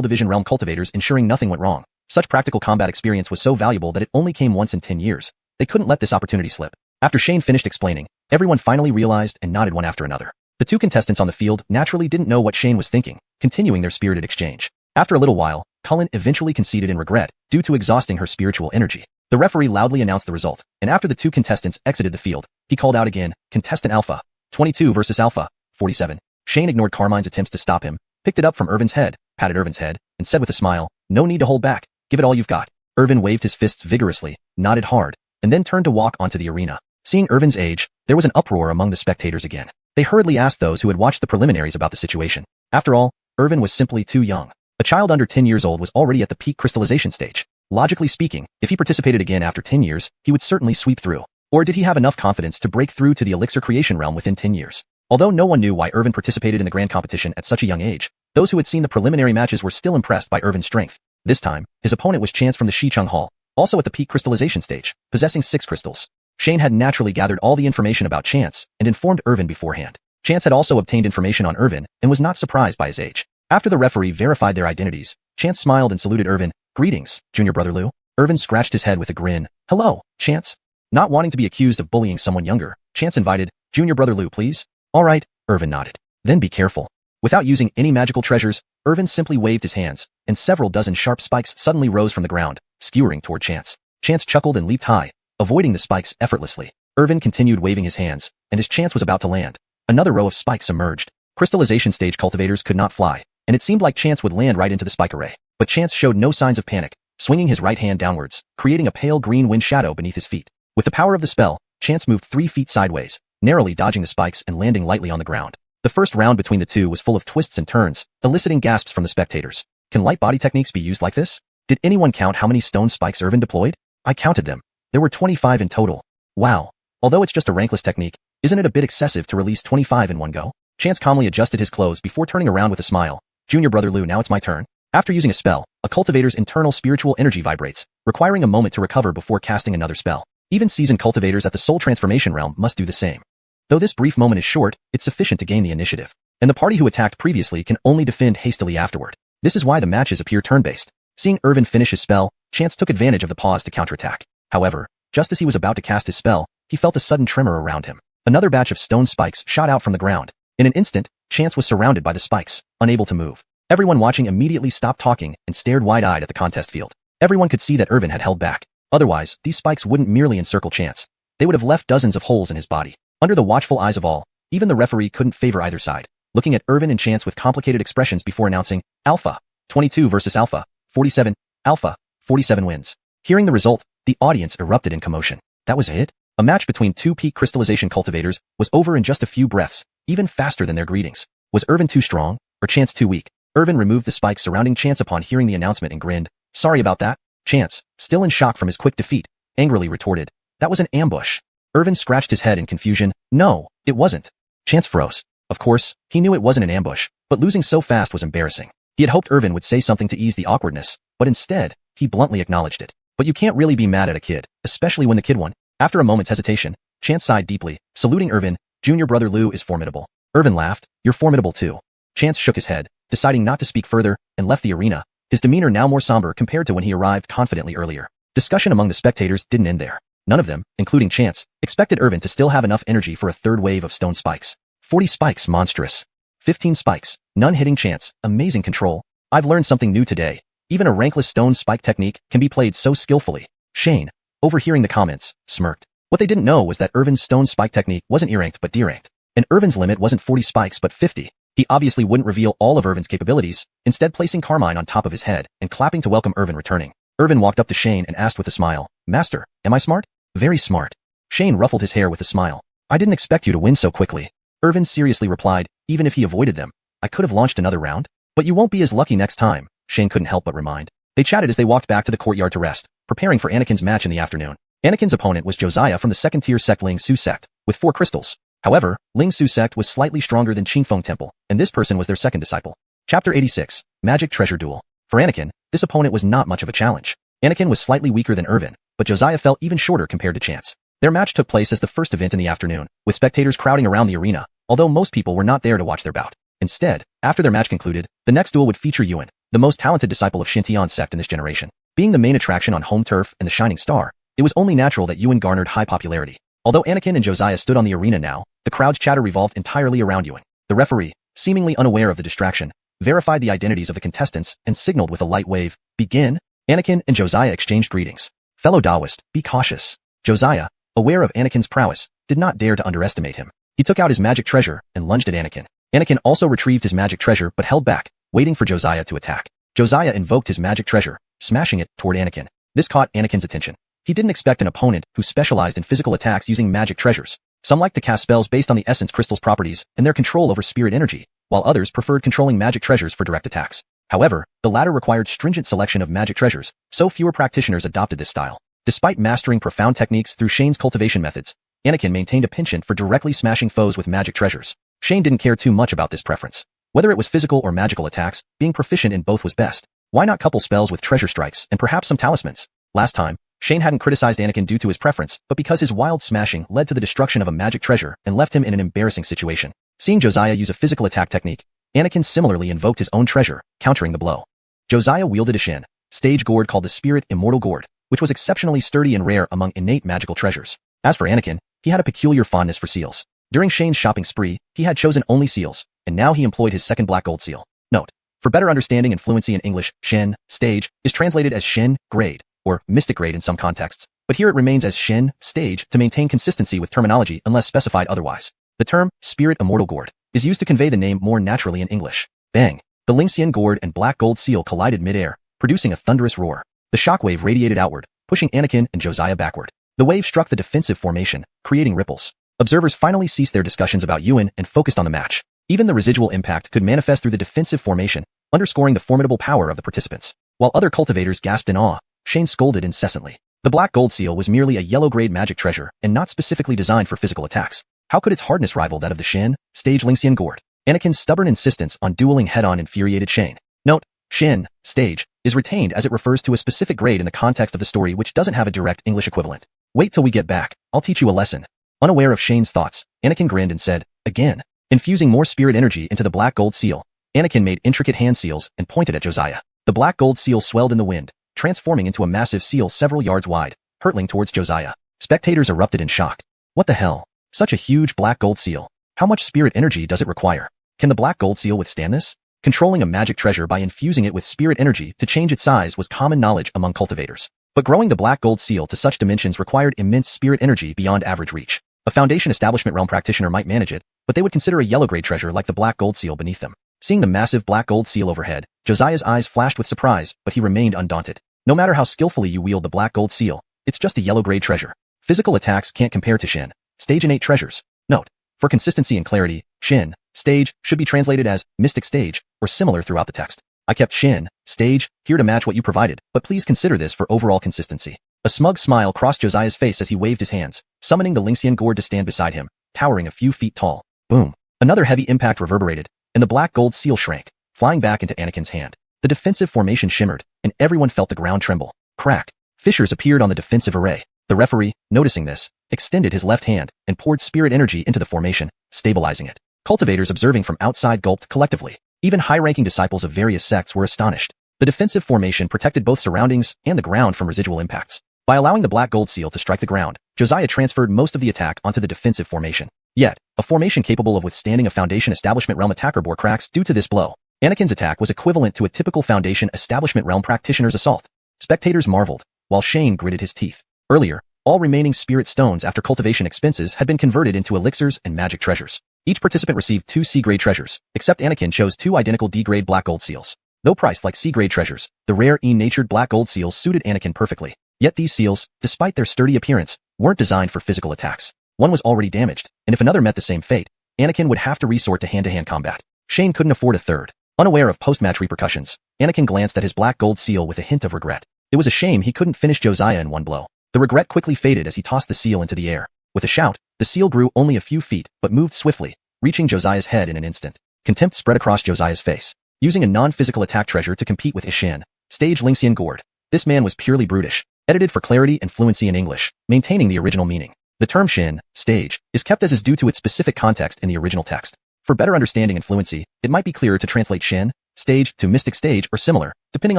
Division realm cultivators ensuring nothing went wrong, such practical combat experience was so valuable that it only came once in 10 years. They couldn't let this opportunity slip. After Shane finished explaining, everyone finally realized and nodded one after another. The two contestants on the field naturally didn't know what Shane was thinking, continuing their spirited exchange. After a little while, Cullen eventually conceded in regret, due to exhausting her spiritual energy. The referee loudly announced the result, and after the two contestants exited the field, he called out again, "Contestant Alpha, 22 versus Alpha, 47. Shane ignored Carmine's attempts to stop him, picked it up from Irvin's head, patted Irvin's head, and said with a smile, "No need to hold back, give it all you've got." Irvin waved his fists vigorously, nodded hard, and then turned to walk onto the arena. Seeing Irvin's age, there was an uproar among the spectators again. They hurriedly asked those who had watched the preliminaries about the situation. After all, Irvin was simply too young. A child under 10 years old was already at the peak crystallization stage. Logically speaking, if he participated again after 10 years, he would certainly sweep through. Or did he have enough confidence to break through to the elixir creation realm within 10 years? Although no one knew why Irvin participated in the grand competition at such a young age, those who had seen the preliminary matches were still impressed by Irvin's strength. This time, his opponent was Chance from the Xicheng Hall, also at the peak crystallization stage, possessing 6 crystals. Shane had naturally gathered all the information about Chance and informed Irvin beforehand. Chance had also obtained information on Irvin and was not surprised by his age. After the referee verified their identities, Chance smiled and saluted Irvin. "Greetings, Junior Brother Lou." Irvin scratched his head with a grin. "Hello, Chance." Not wanting to be accused of bullying someone younger, Chance invited, "Junior Brother Lou, please." "All right," Irvin nodded. "Then be careful." Without using any magical treasures, Irvin simply waved his hands, and several dozen sharp spikes suddenly rose from the ground, skewering toward Chance. Chance chuckled and leaped high, avoiding the spikes effortlessly. Irvin continued waving his hands, and as Chance was about to land, another row of spikes emerged. Crystallization stage cultivators could not fly, and it seemed like Chance would land right into the spike array. But Chance showed no signs of panic, swinging his right hand downwards, creating a pale green wind shadow beneath his feet. With the power of the spell, Chance moved 3 feet sideways, narrowly dodging the spikes and landing lightly on the ground. The first round between the two was full of twists and turns, eliciting gasps from the spectators. Can light body techniques be used like this? Did anyone count how many stone spikes Irvin deployed? I counted them. There were 25 in total. Wow. Although it's just a rankless technique, isn't it a bit excessive to release 25 in one go? Chance calmly adjusted his clothes before turning around with a smile. "Junior Brother Lou, now it's my turn." After using a spell, a cultivator's internal spiritual energy vibrates, requiring a moment to recover before casting another spell. Even seasoned cultivators at the soul transformation realm must do the same. Though this brief moment is short, it's sufficient to gain the initiative, and the party who attacked previously can only defend hastily afterward. This is why the matches appear turn-based. Seeing Irvin finish his spell, Chance took advantage of the pause to counterattack. However, Just as he was about to cast his spell, he felt a sudden tremor around him. Another batch of stone spikes shot out from the ground. In an instant, Chance was surrounded by the spikes, unable to move. Everyone watching immediately stopped talking and stared wide-eyed at the contest field. Everyone could see that Irvin had held back. Otherwise, these spikes wouldn't merely encircle Chance. They would have left dozens of holes in his body. Under the watchful eyes of all, even the referee couldn't favor either side, looking at Irvin and Chance with complicated expressions before announcing, Alpha, 22 versus Alpha, 47, Alpha, 47 wins. Hearing the result, the audience erupted in commotion. That was it? A match between two peak crystallization cultivators was over in just a few breaths, even faster than their greetings. Was Irvin too strong, or Chance too weak? Irvin removed the spikes surrounding Chance upon hearing the announcement and grinned. Sorry about that. Chance, still in shock from his quick defeat, angrily retorted. That was an ambush. Irvin scratched his head in confusion. No, it wasn't. Chance froze. Of course, he knew it wasn't an ambush, but losing so fast was embarrassing. He had hoped Irvin would say something to ease the awkwardness, but instead, he bluntly acknowledged it. But you can't really be mad at a kid, especially when the kid won. After a moment's hesitation, Chance sighed deeply, saluting Irvin. Junior brother Lou is formidable. Irvin laughed. You're formidable too. Chance shook his head, deciding not to speak further, and left the arena, his demeanor now more somber compared to when he arrived confidently earlier. Discussion among the spectators didn't end there. None of them, including Chance, expected Irvin to still have enough energy for a third wave of stone spikes. 40 spikes, monstrous. 15 spikes, none hitting Chance, amazing control. I've learned something new today. Even a rankless stone spike technique can be played so skillfully. Shane, overhearing the comments, smirked. What they didn't know was that Irvin's stone spike technique wasn't E-ranked but D-ranked. And Irvin's limit wasn't 40 spikes but 50. He obviously wouldn't reveal all of Irvin's capabilities, instead placing Carmine on top of his head and clapping to welcome Irvin returning. Irvin walked up to Shane and asked with a smile, Master, am I smart? Very smart. Shane ruffled his hair with a smile. I didn't expect you to win so quickly. Irvin seriously replied, even if he avoided them, I could have launched another round. But you won't be as lucky next time, Shane couldn't help but remind. They chatted as they walked back to the courtyard to rest, preparing for Anakin's match in the afternoon. Anakin's opponent was Josiah from the second-tier sect Ling Su sect, with 4 crystals. However, Ling Su sect was slightly stronger than Qingfeng Temple, and this person was their second disciple. Chapter 86, Magic Treasure Duel. For Anakin, this opponent was not much of a challenge. Anakin was slightly weaker than Irvin, but Josiah fell even shorter compared to Chance. Their match took place as the first event in the afternoon, with spectators crowding around the arena, although most people were not there to watch their bout. Instead, after their match concluded, the next duel would feature Yuan, the most talented disciple of Xintian sect in this generation. Being the main attraction on home turf and the shining star, it was only natural that Yuan garnered high popularity. Although Anakin and Josiah stood on the arena now, the crowd's chatter revolved entirely around Yuan. The referee, seemingly unaware of the distraction, verified the identities of the contestants and signaled with a light wave, begin. Anakin and Josiah exchanged greetings. Fellow Taoist, be cautious. Josiah, aware of Anakin's prowess, did not dare to underestimate him. He took out his magic treasure and lunged at Anakin. Anakin also retrieved his magic treasure but held back, waiting for Josiah to attack. Josiah invoked his magic treasure, smashing it toward Anakin. This caught Anakin's attention. He didn't expect an opponent who specialized in physical attacks using magic treasures. Some liked to cast spells based on the essence crystal's properties and their control over spirit energy, while others preferred controlling magic treasures for direct attacks. However, the latter required stringent selection of magic treasures, so fewer practitioners adopted this style. Despite mastering profound techniques through Shane's cultivation methods, Anakin maintained a penchant for directly smashing foes with magic treasures. Shane didn't care too much about this preference. Whether it was physical or magical attacks, being proficient in both was best. Why not couple spells with treasure strikes and perhaps some talismans? Last time, Shane hadn't criticized Anakin due to his preference, but because his wild smashing led to the destruction of a magic treasure and left him in an embarrassing situation. Seeing Josiah use a physical attack technique, Anakin similarly invoked his own treasure, countering the blow. Josiah wielded a Shin stage gourd called the Spirit Immortal Gourd, which was exceptionally sturdy and rare among innate magical treasures. As for Anakin, he had a peculiar fondness for seals. During Shane's shopping spree, he had chosen only seals, and now he employed his second black gold seal. Note: for better understanding and fluency in English, Shin stage is translated as Shin grade, or mystic grade in some contexts, but here it remains as Shin stage to maintain consistency with terminology unless specified otherwise. The term Spirit Immortal Gourd is used to convey the name more naturally in English. Bang! The Xiuxian gourd and black gold seal collided mid-air, producing a thunderous roar. The shockwave radiated outward, pushing Anakin and Josiah backward. The wave struck the defensive formation, creating ripples. Observers finally ceased their discussions about Yuan and focused on the match. Even the residual impact could manifest through the defensive formation, underscoring the formidable power of the participants. While other cultivators gasped in awe, Shane scolded incessantly. The black gold seal was merely a yellow-grade magic treasure and not specifically designed for physical attacks. How could its hardness rival that of the Shin stage Xiuxian gourd? Anakin's stubborn insistence on dueling head-on infuriated Shane. Note: Shin stage is retained as it refers to a specific grade in the context of the story which doesn't have a direct English equivalent. Wait till we get back, I'll teach you a lesson. Unaware of Shane's thoughts, Anakin grinned and said, again. Infusing more spirit energy into the black gold seal, Anakin made intricate hand seals and pointed at Josiah. The black gold seal swelled in the wind, transforming into a massive seal several yards wide, hurtling towards Josiah. Spectators erupted in shock. What the hell? Such a huge black gold seal. How much spirit energy does it require? Can the black gold seal withstand this? Controlling a magic treasure by infusing it with spirit energy to change its size was common knowledge among cultivators. But growing the black gold seal to such dimensions required immense spirit energy beyond average reach. A Foundation Establishment realm practitioner might manage it, but they would consider a yellow-grade treasure like the black gold seal beneath them. Seeing the massive black gold seal overhead, Josiah's eyes flashed with surprise, but he remained undaunted. No matter how skillfully you wield the black gold seal, it's just a yellow-grade treasure. Physical attacks can't compare to Xin. Stage innate treasures. Note: for consistency and clarity, Xin, stage, should be translated as mystic stage, or similar throughout the text. I kept Xin, stage, here to match what you provided, but please consider this for overall consistency. A smug smile crossed Josiah's face as he waved his hands, summoning the xiuxian gourd to stand beside him, towering a few feet tall. Boom. Another heavy impact reverberated, and the black gold seal shrank, flying back into Anakin's hand. The defensive formation shimmered, and everyone felt the ground tremble. Crack. Fissures appeared on the defensive array. The referee, noticing this, extended his left hand and poured spirit energy into the formation, stabilizing it. Cultivators observing from outside gulped collectively. Even high-ranking disciples of various sects were astonished. The defensive formation protected both surroundings and the ground from residual impacts. By allowing the black gold seal to strike the ground, Josiah transferred most of the attack onto the defensive formation. Yet, a formation capable of withstanding a Foundation Establishment realm attacker bore cracks due to this blow. Anakin's attack was equivalent to a typical Foundation Establishment realm practitioner's assault. Spectators marveled, while Shane gritted his teeth. Earlier, all remaining spirit stones after cultivation expenses had been converted into elixirs and magic treasures. Each participant received 2 C-grade treasures, except Anakin chose 2 identical D-grade black gold seals. Though priced like C-grade treasures, the rare E-natured black gold seals suited Anakin perfectly. Yet these seals, despite their sturdy appearance, weren't designed for physical attacks. One was already damaged, and if another met the same fate, Anakin would have to resort to hand-to-hand combat. Shane couldn't afford a third. Unaware of post-match repercussions, Anakin glanced at his black gold seal with a hint of regret. It was a shame he couldn't finish Josiah in one blow. The regret quickly faded as he tossed the seal into the air. With a shout, the seal grew only a few feet, but moved swiftly, reaching Josiah's head in an instant. Contempt spread across Josiah's face. Using a non-physical attack treasure to compete with Xiuxian, stage xiuxian gourd. This man was purely brutish. Edited for clarity and fluency in English, maintaining the original meaning. The term Xin, stage, is kept as is due to its specific context in the original text. For better understanding and fluency, it might be clearer to translate Xin, stage, to mystic stage or similar, depending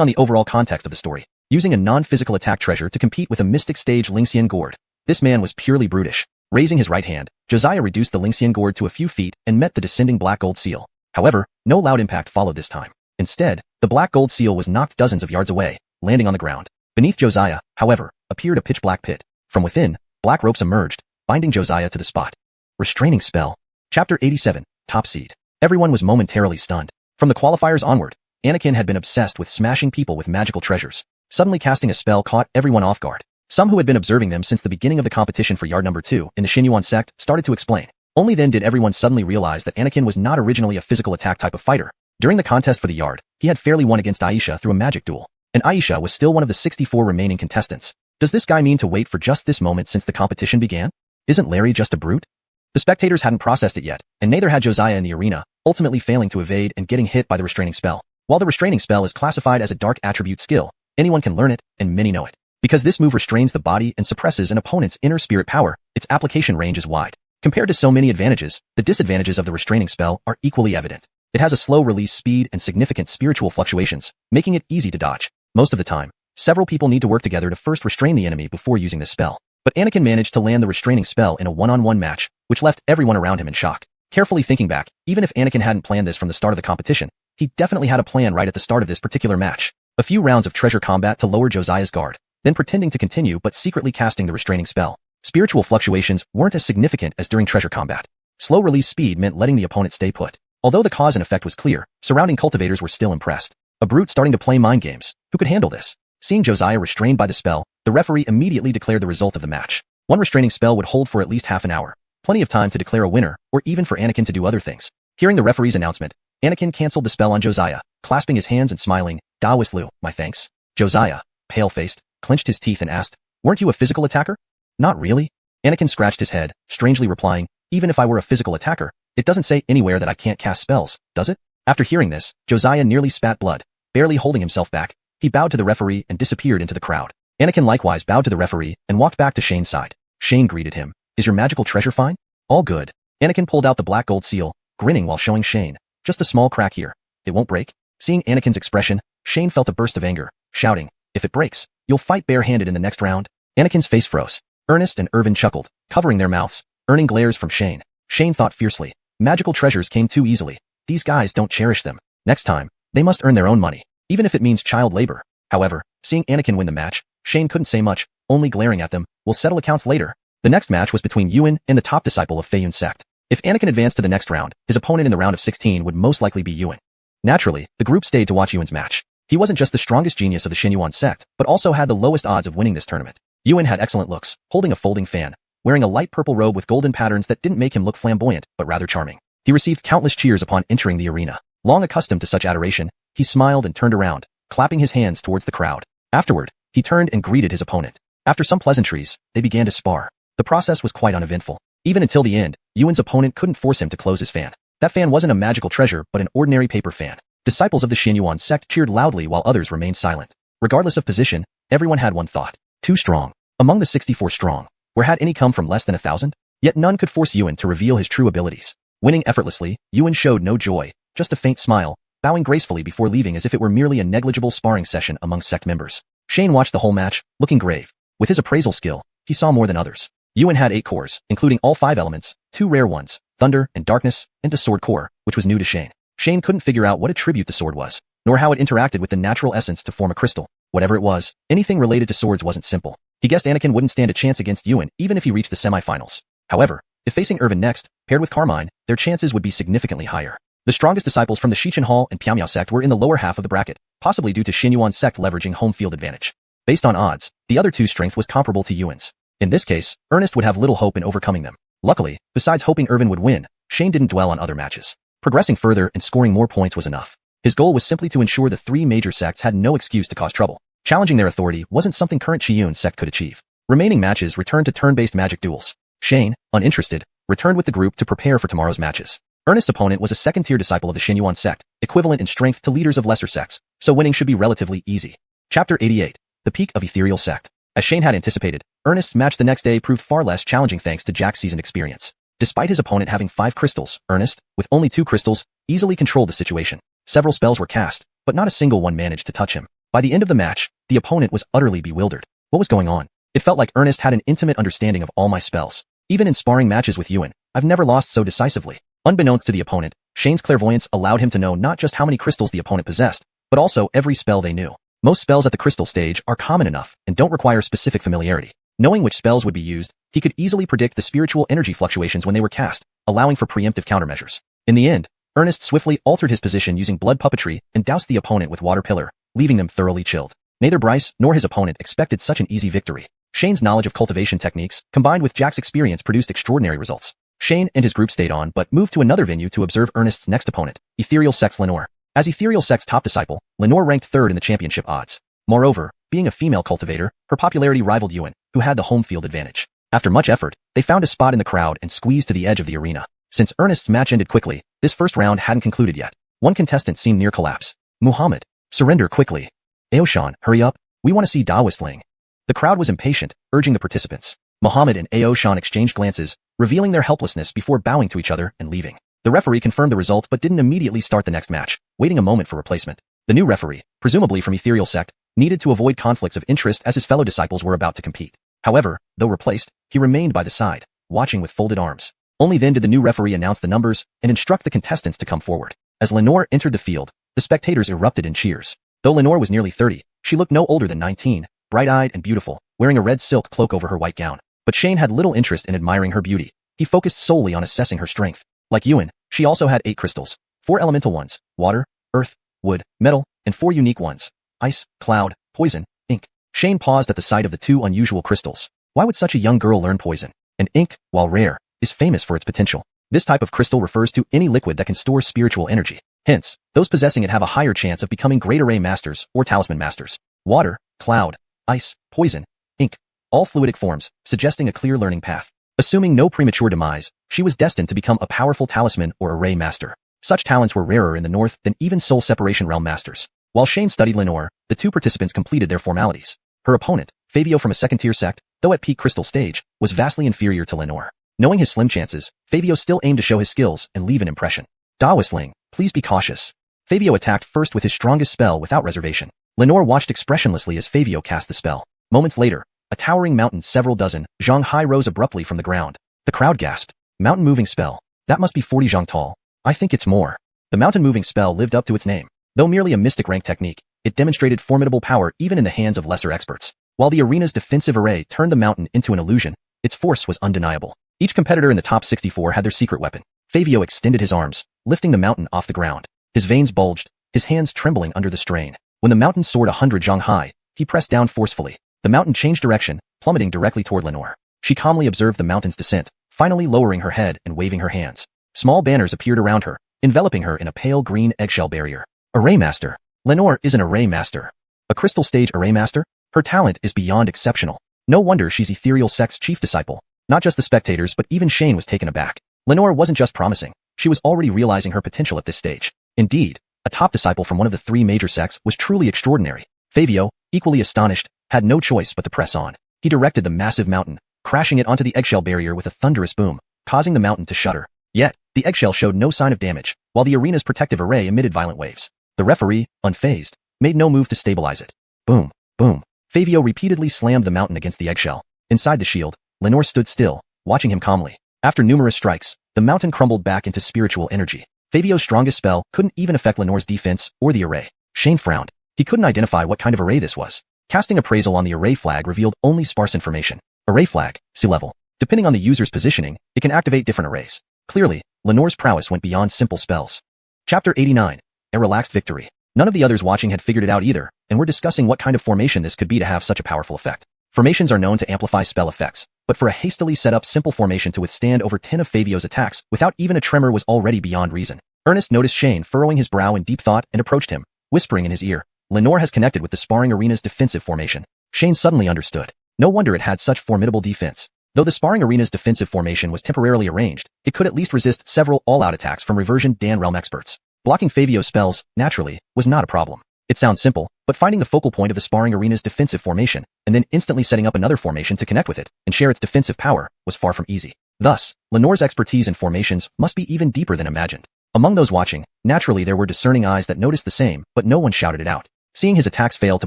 on the overall context of the story. Using a non-physical attack treasure to compete with a mystic stage xiuxian gourd. This man was purely brutish. Raising his right hand, Josiah reduced the xiuxian gourd to a few feet and met the descending black gold seal. However, no loud impact followed this time. Instead, the black gold seal was knocked dozens of yards away, landing on the ground. Beneath Josiah, however, appeared a pitch-black pit. From within, black ropes emerged, binding Josiah to the spot. Restraining spell. Chapter 87, Top Seed. Everyone was momentarily stunned. From the qualifiers onward, Anakin had been obsessed with smashing people with magical treasures. Suddenly casting a spell caught everyone off guard. Some who had been observing them since the beginning of the competition for yard number 2 in the Xuanhuan sect started to explain. Only then did everyone suddenly realize that Anakin was not originally a physical attack type of fighter. During the contest for the yard, he had fairly won against Aisha through a magic duel. And Aisha was still one of the 64 remaining contestants. Does this guy mean to wait for just this moment since the competition began? Isn't Larry just a brute? The spectators hadn't processed it yet, and neither had Josiah in the arena, ultimately failing to evade and getting hit by the restraining spell. While the restraining spell is classified as a dark attribute skill, anyone can learn it, and many know it. Because this move restrains the body and suppresses an opponent's inner spirit power, its application range is wide. Compared to so many advantages, the disadvantages of the restraining spell are equally evident. It has a slow release speed and significant spiritual fluctuations, making it easy to dodge. Most of the time, several people need to work together to first restrain the enemy before using this spell. But Anakin managed to land the restraining spell in a one-on-one match, which left everyone around him in shock. Carefully thinking back, even if Anakin hadn't planned this from the start of the competition, he definitely had a plan right at the start of this particular match. A few rounds of treasure combat to lower Josiah's guard, then pretending to continue but secretly casting the restraining spell. Spiritual fluctuations weren't as significant as during treasure combat. Slow release speed meant letting the opponent stay put. Although the cause and effect was clear, surrounding cultivators were still impressed. A brute starting to play mind games. Who could handle this? Seeing Josiah restrained by the spell, the referee immediately declared the result of the match. One restraining spell would hold for at least half an hour. Plenty of time to declare a winner, or even for Anakin to do other things. Hearing the referee's announcement, Anakin canceled the spell on Josiah, clasping his hands and smiling. Da Wislu, my thanks. Josiah, pale-faced, clenched his teeth and asked, weren't you a physical attacker? Not really. Anakin scratched his head, strangely replying, even if I were a physical attacker, it doesn't say anywhere that I can't cast spells, does it? After hearing this, Josiah nearly spat blood. Barely holding himself back, he bowed to the referee and disappeared into the crowd. Anakin likewise bowed to the referee and walked back to Shane's side. Shane greeted him. Is your magical treasure fine? All good. Anakin pulled out the black gold seal, grinning while showing Shane. Just a small crack here. It won't break? Seeing Anakin's expression, Shane felt a burst of anger, shouting, if it breaks, you'll fight barehanded in the next round? Anakin's face froze. Ernest and Irvin chuckled, covering their mouths, earning glares from Shane. Shane thought fiercely. Magical treasures came too easily. These guys don't cherish them. Next time, they must earn their own money, even if it means child labor. However, seeing Anakin win the match, Shane couldn't say much, only glaring at them. We'll settle accounts later. The next match was between Yuan and the top disciple of Feiyun sect. If Anakin advanced to the next round, his opponent in the round of 16 would most likely be Yuan. Naturally, the group stayed to watch Yuan's match. He wasn't just the strongest genius of the xuanhuan sect, but also had the lowest odds of winning this tournament. Yuan had excellent looks, holding a folding fan, wearing a light purple robe with golden patterns that didn't make him look flamboyant, but rather charming. He received countless cheers upon entering the arena. Long accustomed to such adoration, he smiled and turned around, clapping his hands towards the crowd. Afterward, he turned and greeted his opponent. After some pleasantries, they began to spar. The process was quite uneventful. Even until the end, Yuan's opponent couldn't force him to close his fan. That fan wasn't a magical treasure, but an ordinary paper fan. Disciples of the xuanhuan sect cheered loudly while others remained silent. Regardless of position, everyone had one thought. Too strong. Among the 64 strong, where had any come from less than 1,000? Yet none could force Yuan to reveal his true abilities. Winning effortlessly, Yuan showed no joy, just a faint smile, bowing gracefully before leaving as if it were merely a negligible sparring session among sect members. Shane watched the whole match, looking grave. With his appraisal skill, he saw more than others. Yuan had 8 cores, including all 5 elements, 2 rare ones, thunder and darkness, and a sword core, which was new to Shane. Shane couldn't figure out what attribute the sword was, nor how it interacted with the natural essence to form a crystal. Whatever it was, anything related to swords wasn't simple. He guessed Anakin wouldn't stand a chance against Yuan even if he reached the semifinals. However, if facing Irvin next, paired with Carmine, their chances would be significantly higher. The strongest disciples from the Xiuxian Hall and Piamiao sect were in the lower half of the bracket, possibly due to xuanhuan sect leveraging home field advantage. Based on odds, the other two strength was comparable to Yuan's. In this case, Ernest would have little hope in overcoming them. Luckily, besides hoping Irvin would win, Shane didn't dwell on other matches. Progressing further and scoring more points was enough. His goal was simply to ensure the 3 major sects had no excuse to cause trouble. Challenging their authority wasn't something current Xiuxian sect could achieve. Remaining matches returned to turn-based magic duels. Shane, uninterested, returned with the group to prepare for tomorrow's matches. Ernest's opponent was a second-tier disciple of the xuanhuan sect, equivalent in strength to leaders of lesser sects, so winning should be relatively easy. Chapter 88. The Peak of Ethereal Sect. As Shane had anticipated, Ernest's match the next day proved far less challenging thanks to Jack's seasoned experience. Despite his opponent having 5 crystals, Ernest, with only 2 crystals, easily controlled the situation. Several spells were cast, but not a single one managed to touch him. By the end of the match, the opponent was utterly bewildered. What was going on? It felt like Ernest had an intimate understanding of all my spells. Even in sparring matches with Yuan, I've never lost so decisively. Unbeknownst to the opponent, Shane's clairvoyance allowed him to know not just how many crystals the opponent possessed, but also every spell they knew. Most spells at the crystal stage are common enough and don't require specific familiarity. Knowing which spells would be used, he could easily predict the spiritual energy fluctuations when they were cast, allowing for preemptive countermeasures. In the end, Ernest swiftly altered his position using blood puppetry and doused the opponent with water pillar, leaving them thoroughly chilled. Neither Bryce nor his opponent expected such an easy victory. Shane's knowledge of cultivation techniques, combined with Jack's experience, produced extraordinary results. Shane and his group stayed on but moved to another venue to observe Ernest's next opponent, Ethereal Sect's Lenore. As Ethereal Sect's top disciple, Lenore ranked 3rd in the championship odds. Moreover, being a female cultivator, her popularity rivaled Yuan, who had the home field advantage. After much effort, they found a spot in the crowd and squeezed to the edge of the arena. Since Ernest's match ended quickly, this first round hadn't concluded yet. One contestant seemed near collapse. Muhammad, surrender quickly. Aoshan, hurry up. We want to see Daoist Ling. The crowd was impatient, urging the participants. Muhammad and Aoshan exchanged glances, revealing their helplessness before bowing to each other and leaving. The referee confirmed the result but didn't immediately start the next match, waiting a moment for replacement. The new referee, presumably from Ethereal Sect, needed to avoid conflicts of interest as his fellow disciples were about to compete. However, though replaced, he remained by the side, watching with folded arms. Only then did the new referee announce the numbers and instruct the contestants to come forward. As Lenore entered the field, the spectators erupted in cheers. Though Lenore was nearly 30, she looked no older than 19, bright-eyed and beautiful, wearing a red silk cloak over her white gown. But Shane had little interest in admiring her beauty. He focused solely on assessing her strength. Like Yuan, she also had 8 crystals, 4 elemental ones, water, earth, wood, metal, and 4 unique ones, ice, cloud, poison, ink. Shane paused at the sight of the 2 unusual crystals. Why would such a young girl learn poison? And ink, while rare, is famous for its potential. This type of crystal refers to any liquid that can store spiritual energy. Hence, those possessing it have a higher chance of becoming great array masters or talisman masters. Water, cloud, ice, poison, ink, all fluidic forms, suggesting a clear learning path. Assuming no premature demise, she was destined to become a powerful talisman or array master. Such talents were rarer in the north than even soul separation realm masters. While Shane studied Lenore, the 2 participants completed their formalities. Her opponent, Fabio from a second-tier sect, though at peak crystal stage, was vastly inferior to Lenore. Knowing his slim chances, Fabio still aimed to show his skills and leave an impression. Daoist Ling, please be cautious. Fabio attacked first with his strongest spell without reservation. Lenore watched expressionlessly as Fabio cast the spell. Moments later, a towering mountain several dozen zhang high rose abruptly from the ground. The crowd gasped. Mountain moving spell. That must be 40 zhang tall. I think it's more. The mountain moving spell lived up to its name. Though merely a mystic rank technique, it demonstrated formidable power even in the hands of lesser experts. While the arena's defensive array turned the mountain into an illusion, its force was undeniable. Each competitor in the top 64 had their secret weapon. Fabio extended his arms, lifting the mountain off the ground. His veins bulged, his hands trembling under the strain. When the mountain soared 100 zhang high, he pressed down forcefully. The mountain changed direction, plummeting directly toward Lenore. She calmly observed the mountain's descent, finally lowering her head and waving her hands. Small banners appeared around her, enveloping her in a pale green eggshell barrier. Array Master. Lenore is an Array Master. A crystal stage Array Master? Her talent is beyond exceptional. No wonder she's Ethereal Sect's chief disciple. Not just the spectators but even Shane was taken aback. Lenore wasn't just promising, she was already realizing her potential at this stage. Indeed, a top disciple from one of the three major sects was truly extraordinary. Fabio, equally astonished, had no choice but to press on. He directed the massive mountain, crashing it onto the eggshell barrier with a thunderous boom, causing the mountain to shudder. Yet, the eggshell showed no sign of damage, while the arena's protective array emitted violent waves. The referee, unfazed, made no move to stabilize it. Boom, boom. Fabio repeatedly slammed the mountain against the eggshell. Inside the shield, Lenore stood still, watching him calmly. After numerous strikes, the mountain crumbled back into spiritual energy. Fabio's strongest spell couldn't even affect Lenore's defense or the array. Shane frowned. He couldn't identify what kind of array this was. Casting appraisal on the array flag revealed only sparse information. Array flag, sea level. Depending on the user's positioning, it can activate different arrays. Clearly, Lenore's prowess went beyond simple spells. Chapter 89. A relaxed victory. None of the others watching had figured it out either, and were discussing what kind of formation this could be to have such a powerful effect. Formations are known to amplify spell effects, but for a hastily set up simple formation to withstand over 10 of Fabio's attacks without even a tremor was already beyond reason. Ernest noticed Shane furrowing his brow in deep thought and approached him, whispering in his ear, Lenore has connected with the sparring arena's defensive formation. Shane suddenly understood. No wonder it had such formidable defense. Though the sparring arena's defensive formation was temporarily arranged, it could at least resist several all-out attacks from Reversion Dan realm experts. Blocking Fabio's spells, naturally, was not a problem. It sounds simple, but finding the focal point of the sparring arena's defensive formation, and then instantly setting up another formation to connect with it and share its defensive power, was far from easy. Thus, Lenore's expertise in formations must be even deeper than imagined. Among those watching, naturally there were discerning eyes that noticed the same, but no one shouted it out. Seeing his attacks fail to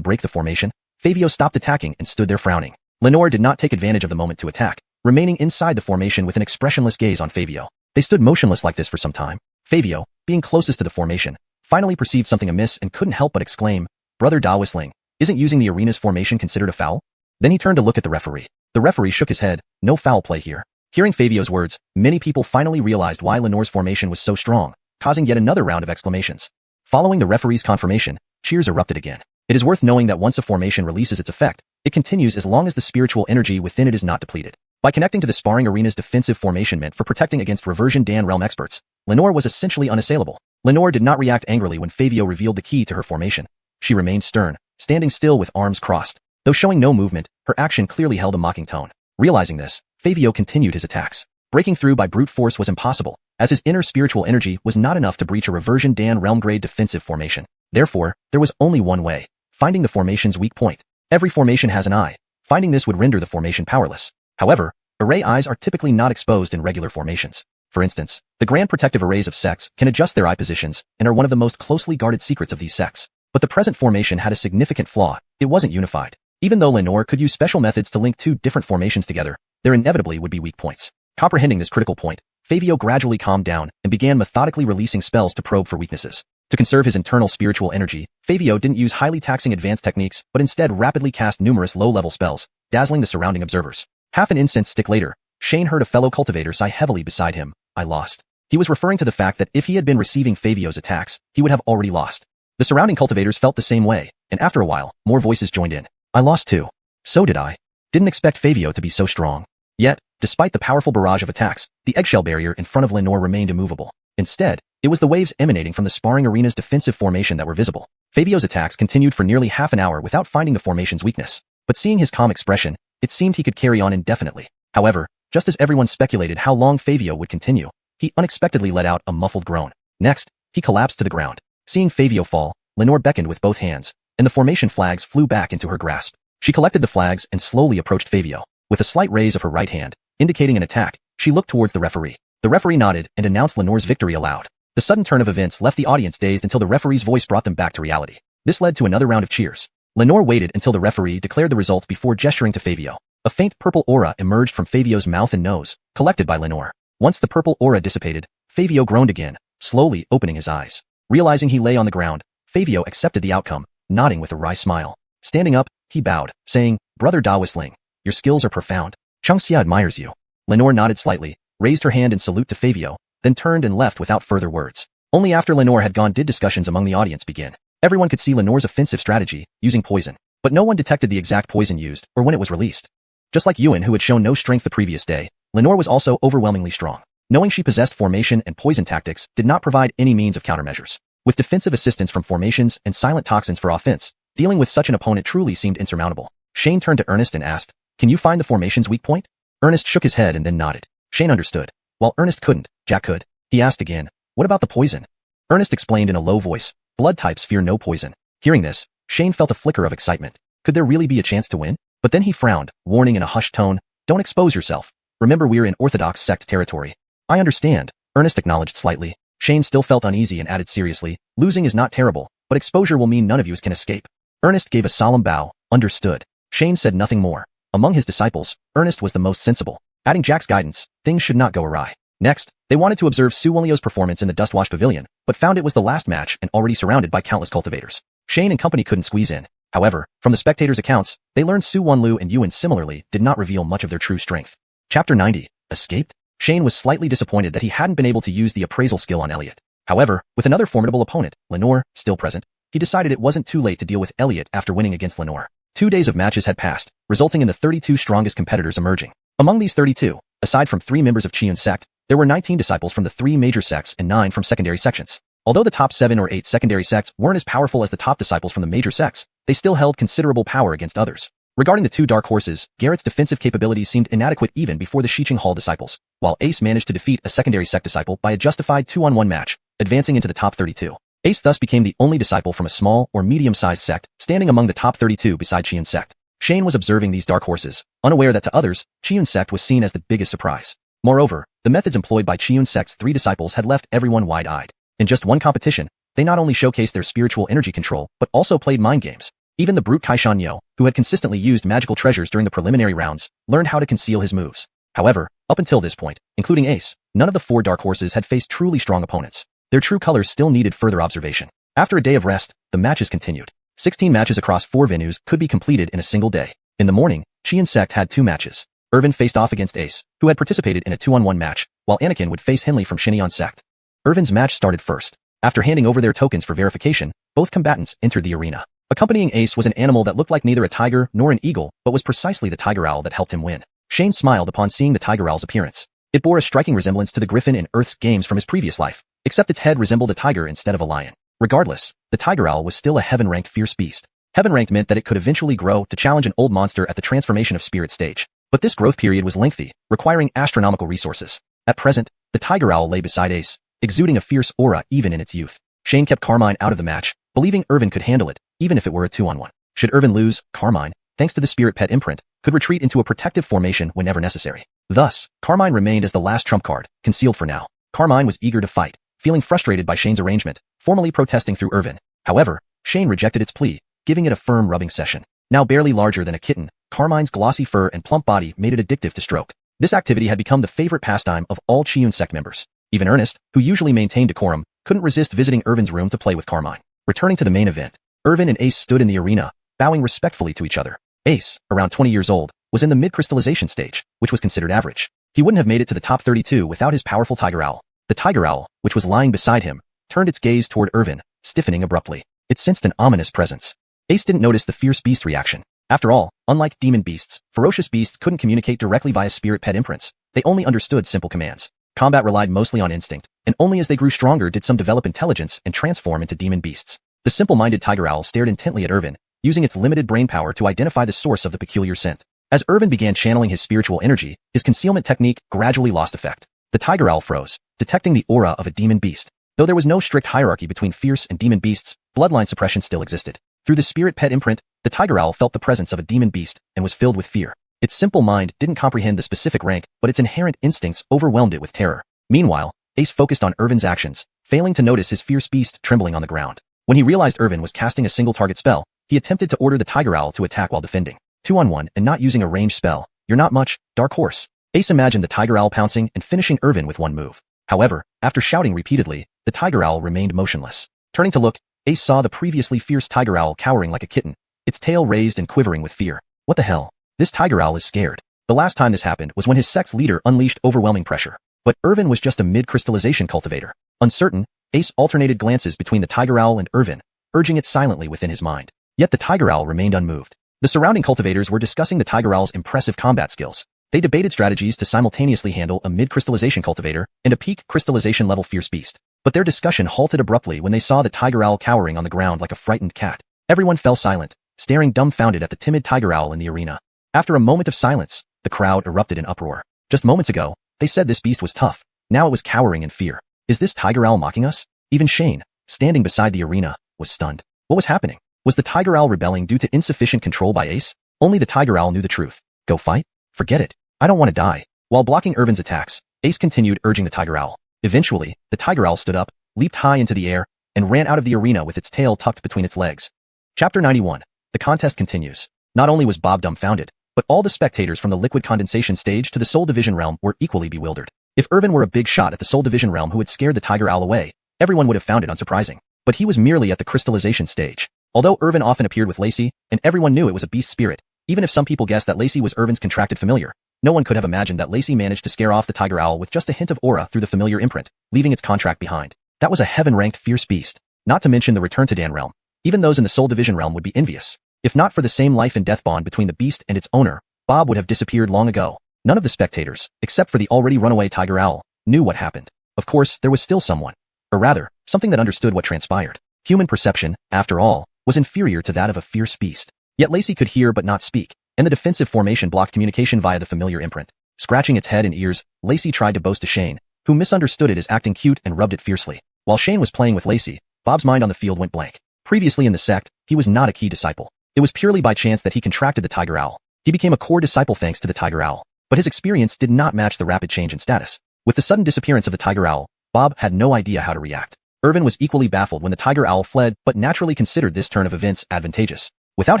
break the formation, Fabio stopped attacking and stood there frowning. Lenore did not take advantage of the moment to attack, remaining inside the formation with an expressionless gaze on Fabio. They stood motionless like this for some time. Fabio, being closest to the formation, finally perceived something amiss and couldn't help but exclaim, Brother Da Whistling, isn't using the arena's formation considered a foul? Then he turned to look at the referee. The referee shook his head, no foul play here. Hearing Fabio's words, many people finally realized why Lenore's formation was so strong, causing yet another round of exclamations. Following the referee's confirmation, cheers erupted again. It is worth knowing that once a formation releases its effect, it continues as long as the spiritual energy within it is not depleted. By connecting to the sparring arena's defensive formation meant for protecting against Reversion Dan realm experts, Lenore was essentially unassailable. Lenore did not react angrily when Fabio revealed the key to her formation. She remained stern, standing still with arms crossed. Though showing no movement, her action clearly held a mocking tone. Realizing this, Fabio continued his attacks. Breaking through by brute force was impossible, as his inner spiritual energy was not enough to breach a Reversion Dan realm grade defensive formation. Therefore, there was only one way, finding the formation's weak point. Every formation has an eye. Finding this would render the formation powerless. However, array eyes are typically not exposed in regular formations. For instance, the grand protective arrays of sects can adjust their eye positions and are one of the most closely guarded secrets of these sects. But the present formation had a significant flaw. It wasn't unified. Even though Lenore could use special methods to link two different formations together, there inevitably would be weak points. Comprehending this critical point, Fabio gradually calmed down and began methodically releasing spells to probe for weaknesses. To conserve his internal spiritual energy, Fabio didn't use highly taxing advanced techniques but instead rapidly cast numerous low-level spells, dazzling the surrounding observers. Half an incense stick later, Shane heard a fellow cultivator sigh heavily beside him. I lost. He was referring to the fact that if he had been receiving Fabio's attacks, he would have already lost. The surrounding cultivators felt the same way, and after a while, more voices joined in. I lost too. So did I. Didn't expect Fabio to be so strong. Yet, despite the powerful barrage of attacks, the eggshell barrier in front of Lenore remained immovable. Instead, it was the waves emanating from the sparring arena's defensive formation that were visible. Fabio's attacks continued for nearly half an hour without finding the formation's weakness. But seeing his calm expression, it seemed he could carry on indefinitely. However, just as everyone speculated how long Fabio would continue, he unexpectedly let out a muffled groan. Next, he collapsed to the ground. Seeing Fabio fall, Lenore beckoned with both hands, and the formation flags flew back into her grasp. She collected the flags and slowly approached Fabio. With a slight raise of her right hand, indicating an attack, she looked towards the referee. The referee nodded and announced Lenore's victory aloud. The sudden turn of events left the audience dazed until the referee's voice brought them back to reality. This led to another round of cheers. Lenore waited until the referee declared the result before gesturing to Fabio. A faint purple aura emerged from Fabio's mouth and nose, collected by Lenore. Once the purple aura dissipated, Fabio groaned again, slowly opening his eyes. Realizing he lay on the ground, Fabio accepted the outcome, nodding with a wry smile. Standing up, he bowed, saying, "Brother Dawisling, your skills are profound. Xiuxian admires you." Lenore nodded slightly, raised her hand in salute to Fabio, then turned and left without further words. Only after Lenore had gone did discussions among the audience begin. Everyone could see Lenore's offensive strategy, using poison, but no one detected the exact poison used or when it was released. Just like Yuan, who had shown no strength the previous day, Lenore was also overwhelmingly strong. Knowing she possessed formation and poison tactics did not provide any means of countermeasures. With defensive assistance from formations and silent toxins for offense, dealing with such an opponent truly seemed insurmountable. Shane turned to Ernest and asked, "Can you find the formation's weak point?" Ernest shook his head and then nodded. Shane understood. While Ernest couldn't, Jack could. He asked again, "What about the poison?" Ernest explained in a low voice, "Blood types fear no poison." Hearing this, Shane felt a flicker of excitement. Could there really be a chance to win? But then he frowned, warning in a hushed tone, "Don't expose yourself. Remember, we're in Orthodox sect territory." "I understand," Ernest acknowledged slightly. Shane still felt uneasy and added seriously, "Losing is not terrible, but exposure will mean none of you can escape." Ernest gave a solemn bow, "Understood." Shane said nothing more. Among his disciples, Ernest was the most sensible. Adding Jack's guidance, things should not go awry. Next, they wanted to observe xuanhuan's performance in the Dustwash Pavilion, but found it was the last match and already surrounded by countless cultivators. Shane and company couldn't squeeze in. However, from the spectators' accounts, they learned Xuanlu and Yuan similarly did not reveal much of their true strength. Chapter 90. Escaped? Shane was slightly disappointed that he hadn't been able to use the appraisal skill on Elliot. However, with another formidable opponent, Lenore, still present, he decided it wasn't too late to deal with Elliot after winning against Lenore. 2 days of matches had passed, resulting in the 32 strongest competitors emerging. Among these 32, aside from 3 members of Xiuxian sect, there were 19 disciples from the 3 major sects and 9 from secondary sections. Although the top 7 or 8 secondary sects weren't as powerful as the top disciples from the major sects, they still held considerable power against others. Regarding the 2 dark horses, Garrett's defensive capabilities seemed inadequate even before the Xiuxian Hall disciples, while Ace managed to defeat a secondary sect disciple by a justified 2-on-1 match, advancing into the top 32. Ace thus became the only disciple from a small or medium-sized sect, standing among the top 32 beside Xiuxian sect. Shane was observing these dark horses, unaware that to others, Xiuxian sect was seen as the biggest surprise. Moreover, the methods employed by Xiuxian sect's 3 disciples had left everyone wide-eyed. In just one competition, they not only showcased their spiritual energy control, but also played mind games. Even the brute Kaishan Yo, who had consistently used magical treasures during the preliminary rounds, learned how to conceal his moves. However, up until this point, including Ace, none of the 4 dark horses had faced truly strong opponents. Their true colors still needed further observation. After a day of rest, the matches continued. 16 matches across 4 venues could be completed in a single day. In the morning, Xiuxian sect had 2 matches. Irvin faced off against Ace, who had participated in a 2-on-1 match, while Anakin would face Henley from Xinyan sect. Irvin's match started first. After handing over their tokens for verification, both combatants entered the arena. Accompanying Ace was an animal that looked like neither a tiger nor an eagle, but was precisely the tiger owl that helped him win. Shane smiled upon seeing the tiger owl's appearance. It bore a striking resemblance to the griffin in Earth's games from his previous life, except its head resembled a tiger instead of a lion. Regardless, the tiger owl was still a heaven-ranked fierce beast. Heaven-ranked meant that it could eventually grow to challenge an old monster at the transformation of spirit stage. But this growth period was lengthy, requiring astronomical resources. At present, the tiger owl lay beside Ace, exuding a fierce aura even in its youth. Shane kept Carmine out of the match, believing Irvin could handle it, even if it were a 2-on-1. Should Irvin lose, Carmine, thanks to the spirit pet imprint, could retreat into a protective formation whenever necessary. Thus, Carmine remained as the last trump card, concealed for now. Carmine was eager to fight, feeling frustrated by Shane's arrangement, formally protesting through Irvin. However, Shane rejected its plea, giving it a firm rubbing session. Now barely larger than a kitten, Carmine's glossy fur and plump body made it addictive to stroke. This activity had become the favorite pastime of all Xiuxian sect members. Even Ernest, who usually maintained decorum, couldn't resist visiting Irvin's room to play with Carmine. Returning to the main event, Irvin and Ace stood in the arena, bowing respectfully to each other. Ace, around 20 years old, was in the mid-crystallization stage, which was considered average. He wouldn't have made it to the top 32 without his powerful tiger owl. The tiger owl, which was lying beside him, turned its gaze toward Irvin, stiffening abruptly. It sensed an ominous presence. Ace didn't notice the fierce beast reaction. After all, unlike demon beasts, ferocious beasts couldn't communicate directly via spirit pet imprints. They only understood simple commands. Combat relied mostly on instinct, and only as they grew stronger did some develop intelligence and transform into demon beasts. The simple-minded tiger owl stared intently at Irvin, using its limited brain power to identify the source of the peculiar scent. As Irvin began channeling his spiritual energy, his concealment technique gradually lost effect. The tiger owl froze, detecting the aura of a demon beast. Though there was no strict hierarchy between fierce and demon beasts, bloodline suppression still existed. Through the spirit pet imprint, the tiger owl felt the presence of a demon beast and was filled with fear. Its simple mind didn't comprehend the specific rank, but its inherent instincts overwhelmed it with terror. Meanwhile, Ace focused on Irvin's actions, failing to notice his fierce beast trembling on the ground. When he realized Irvin was casting a single target spell, he attempted to order the Tiger Owl to attack while defending. 2-on-1 and not using a ranged spell. You're not much, Dark Horse. Ace imagined the Tiger Owl pouncing and finishing Irvin with one move. However, after shouting repeatedly, the Tiger Owl remained motionless. Turning to look, Ace saw the previously fierce Tiger Owl cowering like a kitten, its tail raised and quivering with fear. What the hell? This Tiger Owl is scared. The last time this happened was when his sect's leader unleashed overwhelming pressure. But Irvin was just a mid-crystallization cultivator. Uncertain, Ace alternated glances between the Tiger Owl and Irvin, urging it silently within his mind. Yet the Tiger Owl remained unmoved. The surrounding cultivators were discussing the Tiger Owl's impressive combat skills. They debated strategies to simultaneously handle a mid-crystallization cultivator and a peak crystallization level fierce beast. But their discussion halted abruptly when they saw the Tiger Owl cowering on the ground like a frightened cat. Everyone fell silent, staring dumbfounded at the timid Tiger Owl in the arena. After a moment of silence, the crowd erupted in uproar. Just moments ago, they said this beast was tough. Now it was cowering in fear. Is this Tiger Owl mocking us? Even Shane, standing beside the arena, was stunned. What was happening? Was the Tiger Owl rebelling due to insufficient control by Ace? Only the Tiger Owl knew the truth. Go fight? Forget it. I don't want to die. While blocking Irvin's attacks, Ace continued urging the Tiger Owl. Eventually, the Tiger Owl stood up, leaped high into the air, and ran out of the arena with its tail tucked between its legs. Chapter 91. The contest continues. Not only was Bob dumbfounded, but all the spectators from the liquid condensation stage to the Soul Division realm were equally bewildered. If Irvin were a big shot at the Soul Division realm who had scared the Tiger Owl away, everyone would have found it unsurprising. But he was merely at the crystallization stage. Although Irvin often appeared with Lacey, and everyone knew it was a beast spirit, even if some people guessed that Lacey was Irvin's contracted familiar, no one could have imagined that Lacey managed to scare off the Tiger Owl with just a hint of aura through the familiar imprint, leaving its contract behind. That was a heaven-ranked fierce beast. Not to mention the Return to Dan realm. Even those in the Soul Division realm would be envious. If not for the same life and death bond between the beast and its owner, Bob would have disappeared long ago. None of the spectators, except for the already runaway Tiger Owl, knew what happened. Of course, there was still someone. Or rather, something that understood what transpired. Human perception, after all, was inferior to that of a fierce beast. Yet Lacey could hear but not speak, and the defensive formation blocked communication via the familiar imprint. Scratching its head and ears, Lacey tried to boast to Shane, who misunderstood it as acting cute and rubbed it fiercely. While Shane was playing with Lacey, Bob's mind on the field went blank. Previously in the sect, he was not a key disciple. It was purely by chance that he contracted the Tiger Owl. He became a core disciple thanks to the Tiger Owl. But his experience did not match the rapid change in status. With the sudden disappearance of the Tiger Owl, Bob had no idea how to react. Irvin was equally baffled when the Tiger Owl fled but naturally considered this turn of events advantageous. Without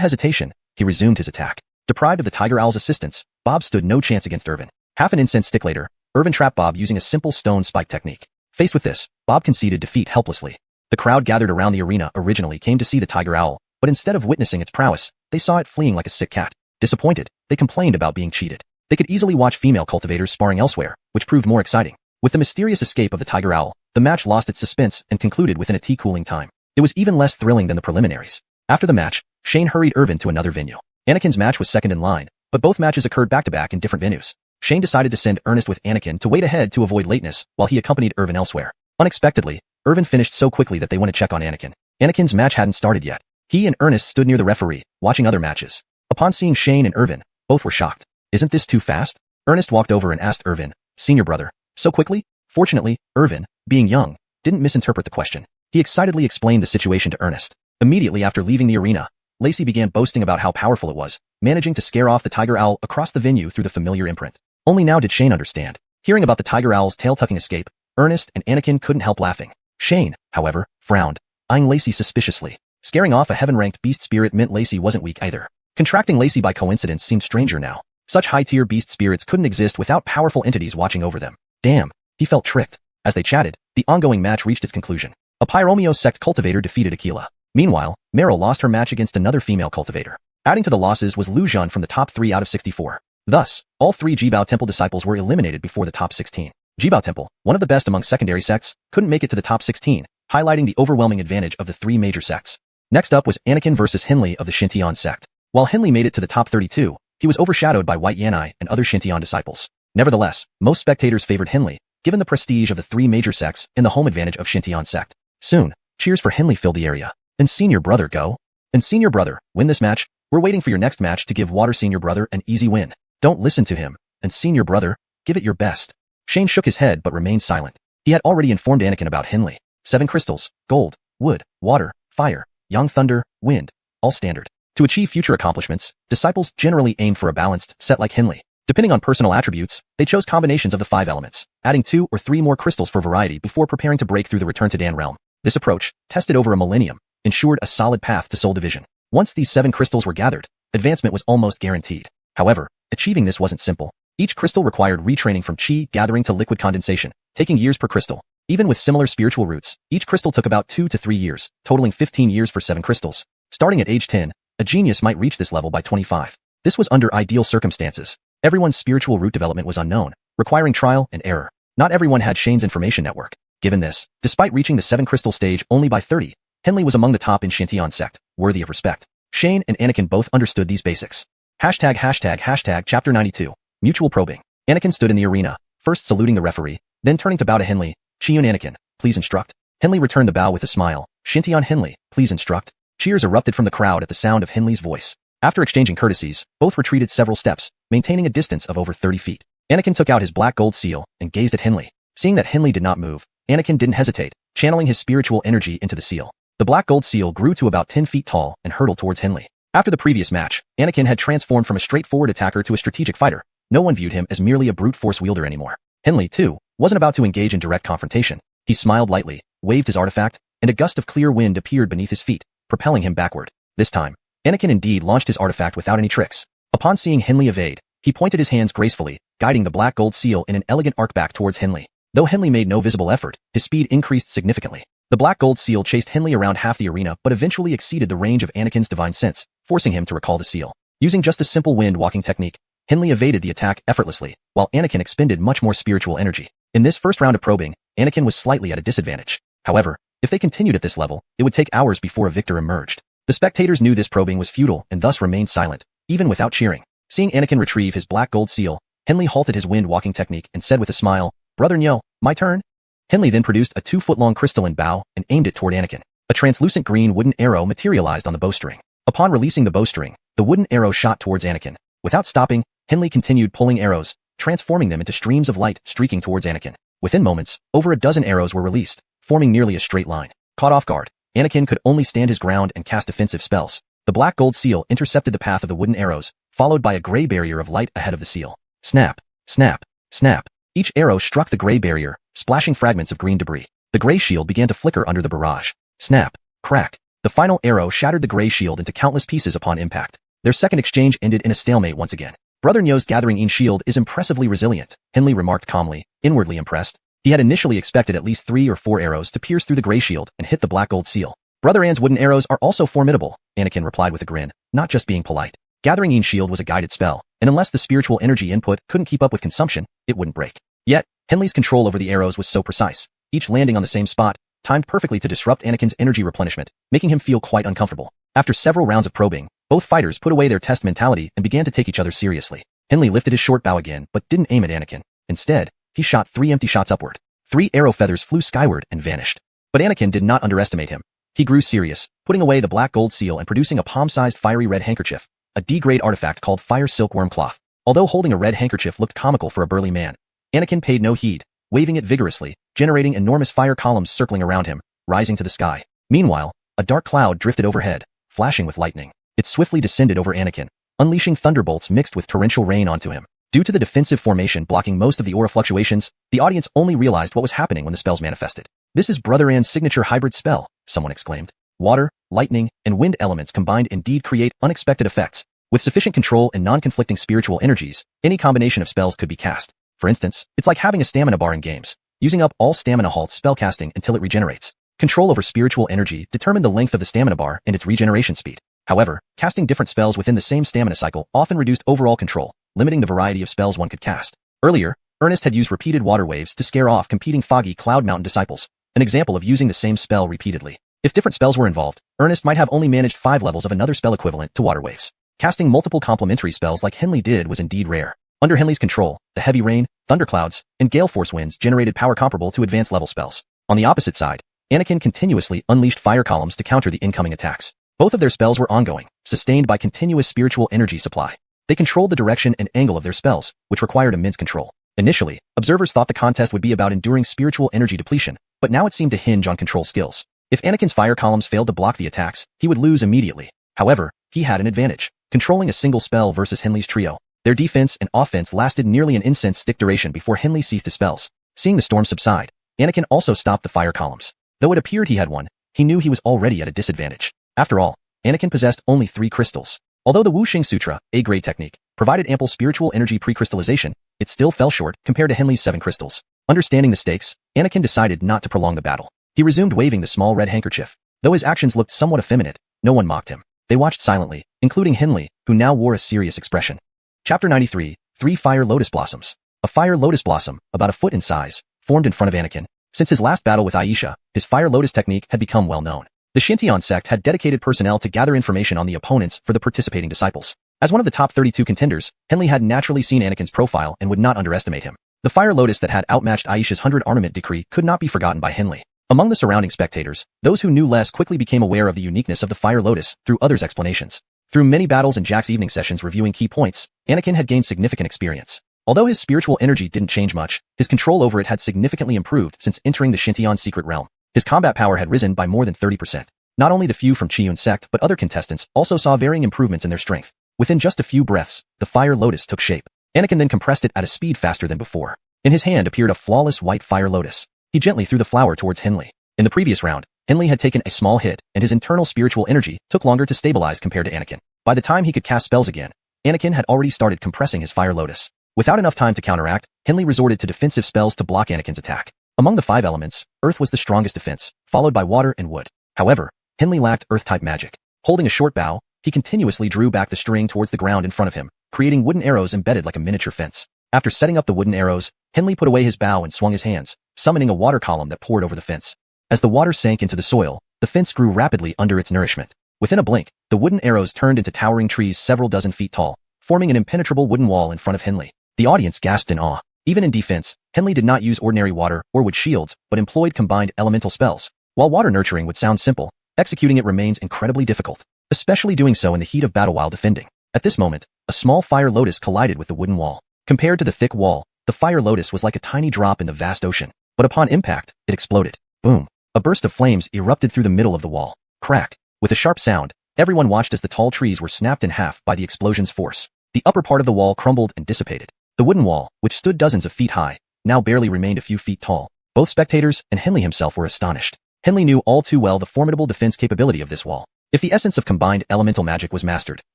hesitation, he resumed his attack. Deprived of the Tiger Owl's assistance, Bob stood no chance against Irvin. Half an incense stick later, Irvin trapped Bob using a simple stone spike technique. Faced with this, Bob conceded defeat helplessly. The crowd gathered around the arena originally came to see the Tiger Owl, but instead of witnessing its prowess, they saw it fleeing like a sick cat. Disappointed, they complained about being cheated. They could easily watch female cultivators sparring elsewhere, which proved more exciting. With the mysterious escape of the Tiger Owl, the match lost its suspense and concluded within a tea-cooling time. It was even less thrilling than the preliminaries. After the match, Shane hurried Irvin to another venue. Anakin's match was second in line, but both matches occurred back-to-back in different venues. Shane decided to send Ernest with Anakin to wait ahead to avoid lateness, while he accompanied Irvin elsewhere. Unexpectedly, Irvin finished so quickly that they went to check on Anakin. Anakin's match hadn't started yet. He and Ernest stood near the referee, watching other matches. Upon seeing Shane and Irvin, both were shocked. Isn't this too fast? Ernest walked over and asked Irvin, senior brother, so quickly? Fortunately, Irvin, being young, didn't misinterpret the question. He excitedly explained the situation to Ernest. Immediately after leaving the arena, Lacey began boasting about how powerful it was, managing to scare off the Tiger Owl across the venue through the familiar imprint. Only now did Shane understand. Hearing about the Tiger Owl's tail-tucking escape, Ernest and Anakin couldn't help laughing. Shane, however, frowned, eyeing Lacey suspiciously. Scaring off a heaven-ranked beast spirit meant Lacey wasn't weak either. Contracting Lacey by coincidence seemed stranger now. Such high-tier beast spirits couldn't exist without powerful entities watching over them. Damn, he felt tricked. As they chatted, the ongoing match reached its conclusion. A Pyromeo sect cultivator defeated Aquila. Meanwhile, Nero lost her match against another female cultivator. Adding to the losses was Lu Zhan from the top 3 out of 64. Thus, all 3 Jibao Temple disciples were eliminated before the top 16. Jibao Temple, one of the best among secondary sects, couldn't make it to the top 16, highlighting the overwhelming advantage of the 3 major sects. Next up was Anakin versus Henley of the Xintian sect. While Henley made it to the top 32, he was overshadowed by White Yanai and other Xintian disciples. Nevertheless, most spectators favored Henley, given the prestige of the 3 major sects and the home advantage of Xintian sect. Soon, cheers for Henley filled the area. And senior brother go. And senior brother, win this match. We're waiting for your next match to give Water senior brother an easy win. Don't listen to him. And senior brother, give it your best. Shane shook his head but remained silent. He had already informed Anakin about Henley. 7 crystals, gold, wood, water, fire, yang thunder, wind, all standard. To achieve future accomplishments, disciples generally aimed for a balanced set like Henley. Depending on personal attributes, they chose combinations of the 5 elements, adding 2 or 3 more crystals for variety before preparing to break through the Return to Dan realm. This approach, tested over a millennium, ensured a solid path to Soul Division. Once these 7 crystals were gathered, advancement was almost guaranteed. However, achieving this wasn't simple. Each crystal required retraining from chi gathering to liquid condensation, taking years per crystal. Even with similar spiritual roots, each crystal took about 2 to 3 years, totaling 15 years for 7 crystals. Starting at age 10, a genius might reach this level by 25. This was under ideal circumstances. Everyone's spiritual root development was unknown, requiring trial and error. Not everyone had Shane's information network. Given this, despite reaching the 7 crystal stage only by 30, Henley was among the top in Xiuxian sect, worthy of respect. Shane and Anakin both understood these basics. Chapter 92. Mutual probing. Anakin stood in the arena, first saluting the referee, then turning to bow to Henley. Xiuxian Anakin, please instruct. Henley returned the bow with a smile. Xiuxian Henley, please instruct. Cheers erupted from the crowd at the sound of Henley's voice. After exchanging courtesies, both retreated several steps, maintaining a distance of over 30 feet. Anakin took out his black gold seal and gazed at Henley. Seeing that Henley did not move, Anakin didn't hesitate, channeling his spiritual energy into the seal. The black gold seal grew to about 10 feet tall and hurtled towards Henley. After the previous match, Anakin had transformed from a straightforward attacker to a strategic fighter. No one viewed him as merely a brute force wielder anymore. Henley, too, wasn't about to engage in direct confrontation. He smiled lightly, waved his artifact, and a gust of clear wind appeared beneath his feet, propelling him backward. This time, Anakin indeed launched his artifact without any tricks. Upon seeing Henley evade, he pointed his hands gracefully, guiding the black gold seal in an elegant arc back towards Henley. Though Henley made no visible effort, his speed increased significantly. The black gold seal chased Henley around half the arena but eventually exceeded the range of Anakin's divine sense, forcing him to recall the seal. Using just a simple wind-walking technique, Henley evaded the attack effortlessly, while Anakin expended much more spiritual energy. In this first round of probing, Anakin was slightly at a disadvantage. However, if they continued at this level, it would take hours before a victor emerged. The spectators knew this probing was futile and thus remained silent, even without cheering. Seeing Anakin retrieve his black gold seal, Henley halted his wind-walking technique and said with a smile, "Brother Nyo, my turn?" Henley then produced a 2-foot-long crystalline bow and aimed it toward Anakin. A translucent green wooden arrow materialized on the bowstring. Upon releasing the bowstring, the wooden arrow shot towards Anakin. Without stopping, Henley continued pulling arrows, transforming them into streams of light streaking towards Anakin. Within moments, over a dozen arrows were released, forming nearly a straight line. Caught off guard, Anakin could only stand his ground and cast defensive spells. The black gold seal intercepted the path of the wooden arrows, followed by a gray barrier of light ahead of the seal. Snap, snap, snap. Each arrow struck the gray barrier, splashing fragments of green debris. The gray shield began to flicker under the barrage. Snap, crack. The final arrow shattered the gray shield into countless pieces upon impact. Their second exchange ended in a stalemate once again. Brother Nyo's gathering in shield is impressively resilient, Henley remarked calmly, inwardly impressed. He had initially expected at least 3 or 4 arrows to pierce through the gray shield and hit the black gold seal. Brother An's wooden arrows are also formidable, Anakin replied with a grin, not just being polite. Gathering in shield was a guided spell, and unless the spiritual energy input couldn't keep up with consumption, it wouldn't break. Yet, Henley's control over the arrows was so precise, each landing on the same spot, timed perfectly to disrupt Anakin's energy replenishment, making him feel quite uncomfortable. After several rounds of probing, both fighters put away their test mentality and began to take each other seriously. Henley lifted his short bow again but didn't aim at Anakin. Instead, he shot 3 empty shots upward. 3 arrow feathers flew skyward and vanished. But Anakin did not underestimate him. He grew serious, putting away the black gold seal and producing a palm-sized fiery red handkerchief, a D-grade artifact called fire silkworm cloth. Although holding a red handkerchief looked comical for a burly man, Anakin paid no heed, waving it vigorously, generating enormous fire columns circling around him, rising to the sky. Meanwhile, a dark cloud drifted overhead, flashing with lightning. It swiftly descended over Anakin, unleashing thunderbolts mixed with torrential rain onto him. Due to the defensive formation blocking most of the aura fluctuations, the audience only realized what was happening when the spells manifested. "This is Brother An's signature hybrid spell," someone exclaimed. Water, lightning, and wind elements combined indeed create unexpected effects. With sufficient control and non-conflicting spiritual energies, any combination of spells could be cast. For instance, it's like having a stamina bar in games. Using up all stamina halts spellcasting until it regenerates. Control over spiritual energy determined the length of the stamina bar and its regeneration speed. However, casting different spells within the same stamina cycle often reduced overall control, limiting the variety of spells one could cast. Earlier, Ernest had used repeated water waves to scare off competing foggy Cloud Mountain disciples, an example of using the same spell repeatedly. If different spells were involved, Ernest might have only managed 5 levels of another spell equivalent to water waves. Casting multiple complementary spells like Henley did was indeed rare. Under Henley's control, the heavy rain, thunderclouds, and gale force winds generated power comparable to advanced level spells. On the opposite side, Anakin continuously unleashed fire columns to counter the incoming attacks. Both of their spells were ongoing, sustained by continuous spiritual energy supply. They controlled the direction and angle of their spells, which required immense control. Initially, observers thought the contest would be about enduring spiritual energy depletion, but now it seemed to hinge on control skills. If Anakin's fire columns failed to block the attacks, he would lose immediately. However, he had an advantage, controlling a single spell versus Henley's trio. Their defense and offense lasted nearly an incense stick duration before Henley ceased his spells. Seeing the storm subside, Anakin also stopped the fire columns. Though it appeared he had won, he knew he was already at a disadvantage. After all, Anakin possessed only 3 crystals. Although the Wuxia Sutra, A-grade technique, provided ample spiritual energy pre-crystallization, it still fell short compared to Henley's 7 crystals. Understanding the stakes, Anakin decided not to prolong the battle. He resumed waving the small red handkerchief. Though his actions looked somewhat effeminate, no one mocked him. They watched silently, including Henley, who now wore a serious expression. Chapter 93, 3 Fire Lotus Blossoms. A fire lotus blossom, about a foot in size, formed in front of Anakin. Since his last battle with Aisha, his fire lotus technique had become well known. The Xiuxian sect had dedicated personnel to gather information on the opponents for the participating disciples. As one of the top 32 contenders, Henley had naturally seen Anakin's profile and would not underestimate him. The fire lotus that had outmatched Aisha's 100 armament decree could not be forgotten by Henley. Among the surrounding spectators, those who knew less quickly became aware of the uniqueness of the fire lotus through others' explanations. Through many battles and Jack's evening sessions reviewing key points, Anakin had gained significant experience. Although his spiritual energy didn't change much, his control over it had significantly improved since entering the Xiuxian secret realm. His combat power had risen by more than 30%. Not only the few from Qiun sect but other contestants also saw varying improvements in their strength. Within just a few breaths, the fire lotus took shape. Anakin then compressed it at a speed faster than before. In his hand appeared a flawless white fire lotus. He gently threw the flower towards Henley. In the previous round, Henley had taken a small hit, and his internal spiritual energy took longer to stabilize compared to Anakin. By the time he could cast spells again, Anakin had already started compressing his fire lotus. Without enough time to counteract, Henley resorted to defensive spells to block Anakin's attack. Among the 5 elements, earth was the strongest defense, followed by water and wood. However, Henley lacked earth-type magic. Holding a short bow, he continuously drew back the string towards the ground in front of him, creating wooden arrows embedded like a miniature fence. After setting up the wooden arrows, Henley put away his bow and swung his hands, summoning a water column that poured over the fence. As the water sank into the soil, the fence grew rapidly under its nourishment. Within a blink, the wooden arrows turned into towering trees several dozen feet tall, forming an impenetrable wooden wall in front of Henley. The audience gasped in awe. Even in defense, Henley did not use ordinary water or wood shields, but employed combined elemental spells. While water nurturing would sound simple, executing it remains incredibly difficult, especially doing so in the heat of battle while defending. At this moment, a small fire lotus collided with the wooden wall. Compared to the thick wall, the fire lotus was like a tiny drop in the vast ocean. But upon impact, it exploded. Boom! A burst of flames erupted through the middle of the wall. Crack! With a sharp sound, everyone watched as the tall trees were snapped in half by the explosion's force. The upper part of the wall crumbled and dissipated. The wooden wall, which stood dozens of feet high, now barely remained a few feet tall. Both spectators and Henley himself were astonished. Henley knew all too well the formidable defense capability of this wall. If the essence of combined elemental magic was mastered,